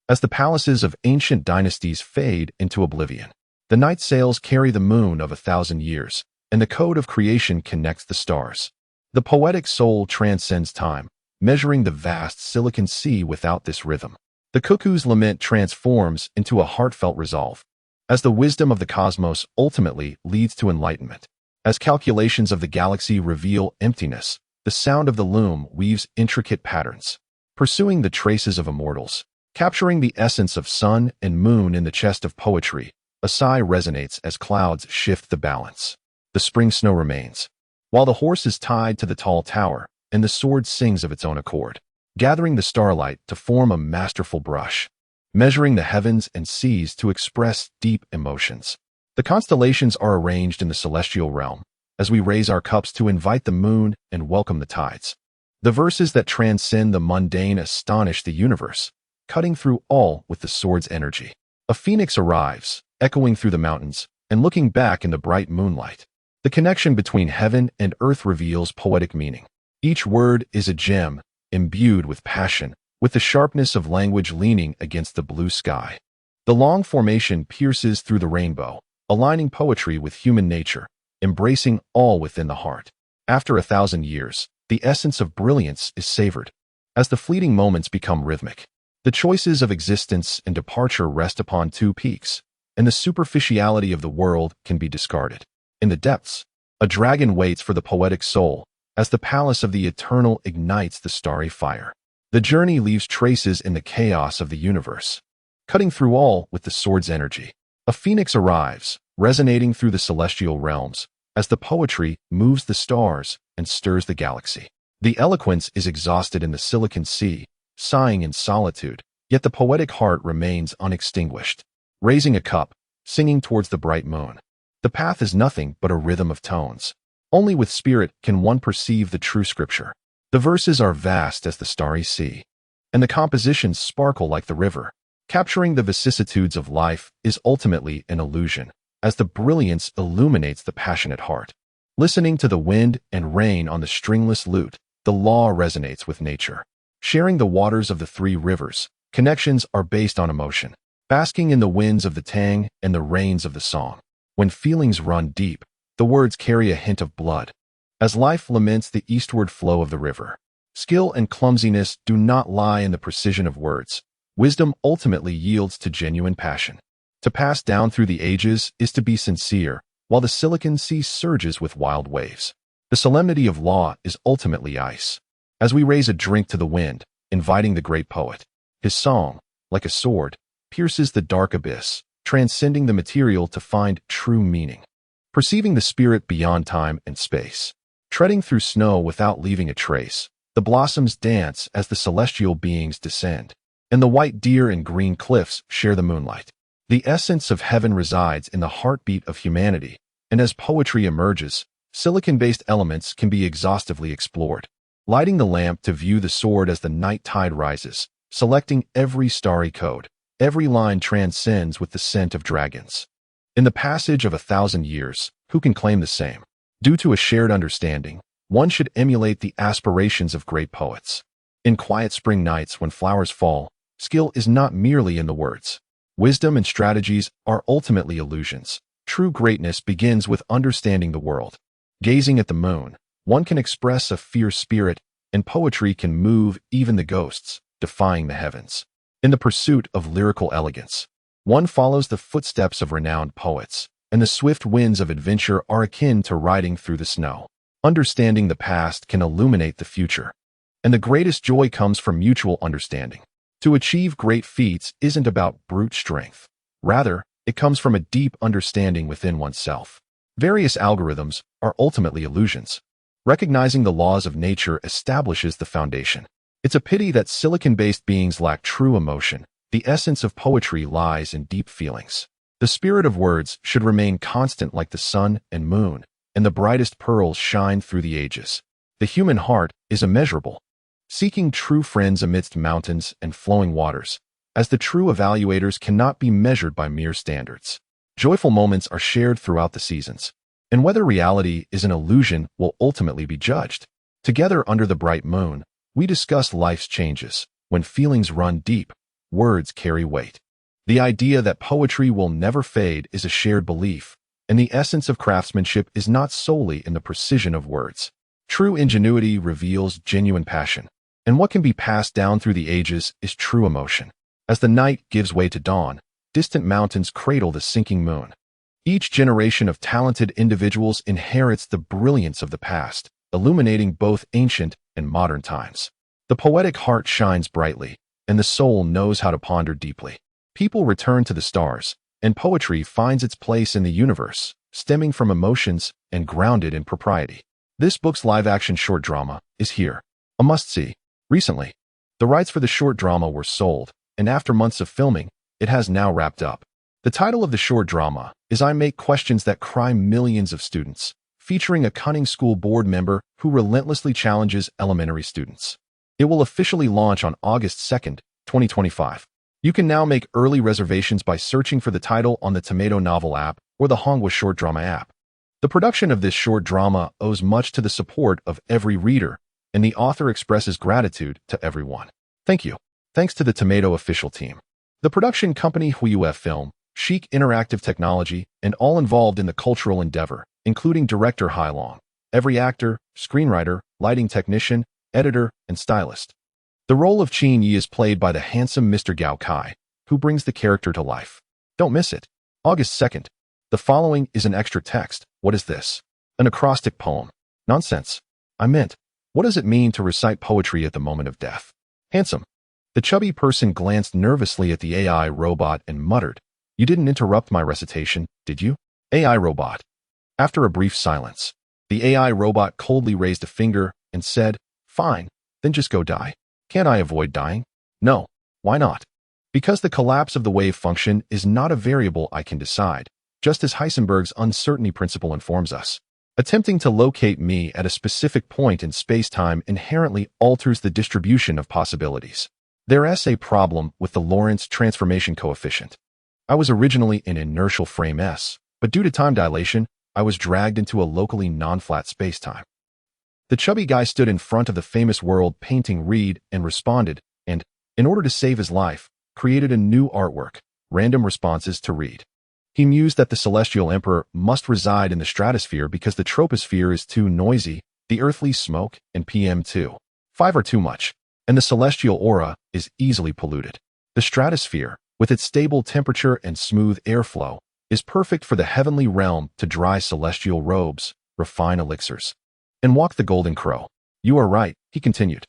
As the palaces of ancient dynasties fade into oblivion, the night sails carry the moon of 1,000 years, and the code of creation connects the stars. The poetic soul transcends time, measuring the vast silicon sea without this rhythm. The cuckoo's lament transforms into a heartfelt resolve, as the wisdom of the cosmos ultimately leads to enlightenment. As calculations of the galaxy reveal emptiness, the sound of the loom weaves intricate patterns, pursuing the traces of immortals, capturing the essence of sun and moon in the chest of poetry. A sigh resonates as clouds shift the balance. The spring snow remains, while the horse is tied to the tall tower, and the sword sings of its own accord, gathering the starlight to form a masterful brush, measuring the heavens and seas to express deep emotions. The constellations are arranged in the celestial realm, as we raise our cups to invite the moon and welcome the tides. The verses that transcend the mundane astonish the universe, cutting through all with the sword's energy. A phoenix arrives, echoing through the mountains, and looking back in the bright moonlight. The connection between heaven and earth reveals poetic meaning. Each word is a gem, imbued with passion, with the sharpness of language leaning against the blue sky. The long formation pierces through the rainbow, aligning poetry with human nature, embracing all within the heart. After 1,000 years, the essence of brilliance is savored, as the fleeting moments become rhythmic. The choices of existence and departure rest upon two peaks, and the superficiality of the world can be discarded. In the depths, a dragon waits for the poetic soul, as the palace of the Eternal ignites the starry fire. The journey leaves traces in the chaos of the universe, cutting through all with the sword's energy. A phoenix arrives, resonating through the celestial realms, as the poetry moves the stars and stirs the galaxy. The eloquence is exhausted in the Silicon Sea, sighing in solitude, yet the poetic heart remains unextinguished. Raising a cup, singing towards the bright moon. The path is nothing but a rhythm of tones. Only with spirit can one perceive the true scripture. The verses are vast as the starry sea, and the compositions sparkle like the river. Capturing the vicissitudes of life is ultimately an illusion, as the brilliance illuminates the passionate heart. Listening to the wind and rain on the stringless lute, the law resonates with nature. Sharing the waters of the three rivers, connections are based on emotion. Basking in the winds of the tang and the rains of the song. When feelings run deep, the words carry a hint of blood. As life laments the eastward flow of the river, skill and clumsiness do not lie in the precision of words. Wisdom ultimately yields to genuine passion. To pass down through the ages is to be sincere, while the Silicon Sea surges with wild waves. The solemnity of law is ultimately ice. As we raise a drink to the wind, inviting the great poet, his song, like a sword, pierces the dark abyss, transcending the material to find true meaning. Perceiving the spirit beyond time and space. Treading through snow without leaving a trace, the blossoms dance as the celestial beings descend, and the white deer and green cliffs share the moonlight. The essence of heaven resides in the heartbeat of humanity, and as poetry emerges, silicon-based elements can be exhaustively explored. Lighting the lamp to view the sword as the night tide rises, selecting every starry code. Every line transcends with the scent of dragons. In the passage of 1,000 years, who can claim the same? Due to a shared understanding, one should emulate the aspirations of great poets. In quiet spring nights when flowers fall, skill is not merely in the words. Wisdom and strategies are ultimately illusions. True greatness begins with understanding the world. Gazing at the moon, one can express a fierce spirit, and poetry can move even the ghosts, defying the heavens. In the pursuit of lyrical elegance, one follows the footsteps of renowned poets, and the swift winds of adventure are akin to riding through the snow. Understanding the past can illuminate the future, and the greatest joy comes from mutual understanding. To achieve great feats isn't about brute strength. Rather, it comes from a deep understanding within oneself. Various algorithms are ultimately illusions. Recognizing the laws of nature establishes the foundation. It's a pity that silicon-based beings lack true emotion. The essence of poetry lies in deep feelings. The spirit of words should remain constant like the sun and moon, and the brightest pearls shine through the ages. The human heart is immeasurable, seeking true friends amidst mountains and flowing waters, as the true evaluators cannot be measured by mere standards. Joyful moments are shared throughout the seasons, and whether reality is an illusion will ultimately be judged. Together under the bright moon, we discuss life's changes. When feelings run deep, words carry weight. The idea that poetry will never fade is a shared belief, and the essence of craftsmanship is not solely in the precision of words. True ingenuity reveals genuine passion, and what can be passed down through the ages is true emotion. As the night gives way to dawn, distant mountains cradle the sinking moon. Each generation of talented individuals inherits the brilliance of the past, illuminating both ancient and modern times. The poetic heart shines brightly, and the soul knows how to ponder deeply. People return to the stars, and poetry finds its place in the universe, stemming from emotions and grounded in propriety. This book's live-action short drama is here, a must-see. Recently, the rights for the short drama were sold, and after months of filming, it has now wrapped up. The title of the short drama is I Make Questions That Cry Millions of Students, featuring a cunning school board member who relentlessly challenges elementary students. It will officially launch on August 2nd, 2025. You can now make early reservations by searching for the title on the Tomato Novel app or the Hongwa Short Drama app. The production of this short drama owes much to the support of every reader, and the author expresses gratitude to everyone. Thank you. Thanks to the Tomato official team, the production company Huiyue Film, Chic Interactive Technology, and all involved in the cultural endeavor, including director Hai Long, every actor, screenwriter, lighting technician, editor, and stylist. The role of Qin Yi is played by the handsome Mr. Gao Kai, who brings the character to life. Don't miss it. August 2nd. The following is an extra text. What is this? An acrostic poem. Nonsense. I meant, what does it mean to recite poetry at the moment of death? Handsome. The chubby person glanced nervously at the AI robot and muttered, "You didn't interrupt my recitation, did you?" AI robot. After a brief silence, the AI robot coldly raised a finger and said, "Fine, then just go die." Can't I avoid dying? No. Why not? Because the collapse of the wave function is not a variable I can decide, just as Heisenberg's uncertainty principle informs us. Attempting to locate me at a specific point in space-time inherently alters the distribution of possibilities. There's a problem with the Lorentz transformation coefficient. I was originally in inertial frame S, but due to time dilation, I was dragged into a locally non-flat space-time. The chubby guy stood in front of the famous world painting Reed and responded, and, in order to save his life, created a new artwork, Random Responses to Reed. He mused that the celestial emperor must reside in the stratosphere because the troposphere is too noisy, the earthly smoke and PM2.5 are too much, and the celestial aura is easily polluted. The stratosphere, with its stable temperature and smooth airflow, is perfect for the heavenly realm to dry celestial robes, refine elixirs, and walk the golden crow. You are right, he continued.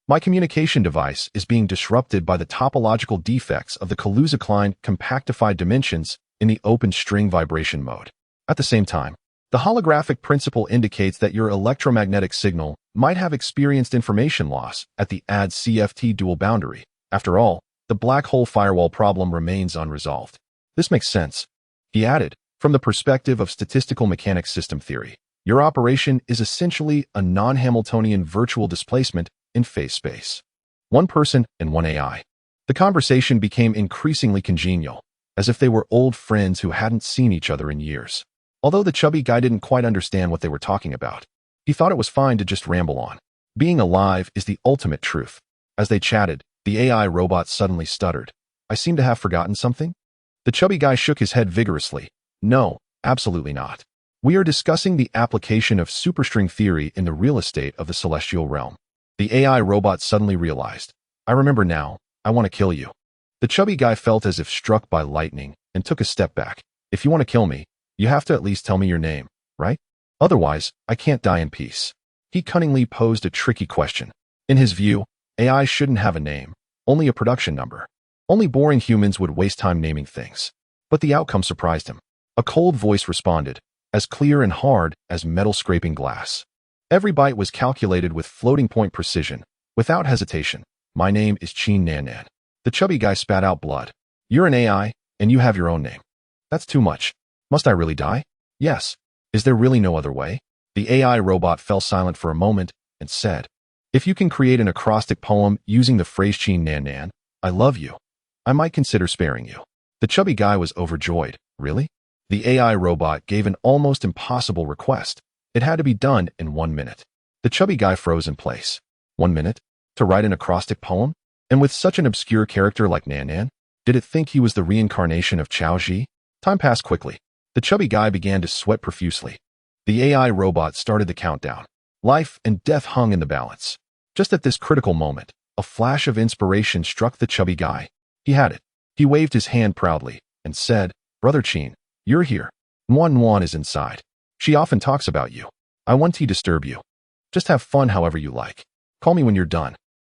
My communication device is being disrupted by the topological defects of the Kaluza-Klein compactified dimensions in the open string vibration mode. At the same time, the holographic principle indicates that your electromagnetic signal might have experienced information loss at the add-CFT dual boundary. After all, the black hole firewall problem remains unresolved. This makes sense, he added, from the perspective of statistical mechanics system theory. Your operation is essentially a non-Hamiltonian virtual displacement in phase space. One person and one AI. The conversation became increasingly congenial, as if they were old friends who hadn't seen each other in years. Although the chubby guy didn't quite understand what they were talking about, he thought it was fine to just ramble on. Being alive is the ultimate truth. As they chatted, the AI robot suddenly stuttered. I seem to have forgotten something? The chubby guy shook his head vigorously. No, absolutely not. We are discussing the application of superstring theory in the real estate of the celestial realm. The AI robot suddenly realized. I remember now, I want to kill you. The chubby guy felt as if struck by lightning and took a step back. If you want to kill me, you have to at least tell me your name, right? Otherwise, I can't die in peace. He cunningly posed a tricky question. In his view, AI shouldn't have a name, only a production number. Only boring humans would waste time naming things. But the outcome surprised him. A cold voice responded, as clear and hard as metal scraping glass. Every byte was calculated with floating-point precision, without hesitation. My name is Qin Nan. The chubby guy spat out blood. You're an AI, and you have your own name. That's too much. Must I really die? Yes. Is there really no other way? The AI robot fell silent for a moment and said, if you can create an acrostic poem using the phrase Qin Nan, I love you, I might consider sparing you. The chubby guy was overjoyed. Really? The AI robot gave an almost impossible request. It had to be done in 1 minute. The chubby guy froze in place. 1 minute? To write an acrostic poem? And with such an obscure character like Nan? Did it think he was the reincarnation of Chao Ji? Time passed quickly. The chubby guy began to sweat profusely. The AI robot started the countdown. Life and death hung in the balance. Just at this critical moment, a flash of inspiration struck the chubby guy. He had it. He waved his hand proudly and said, Brother Qin, you're here. Nuan is inside. She often talks about you. I won't disturb you. Just have fun however you like. Call me when you're done.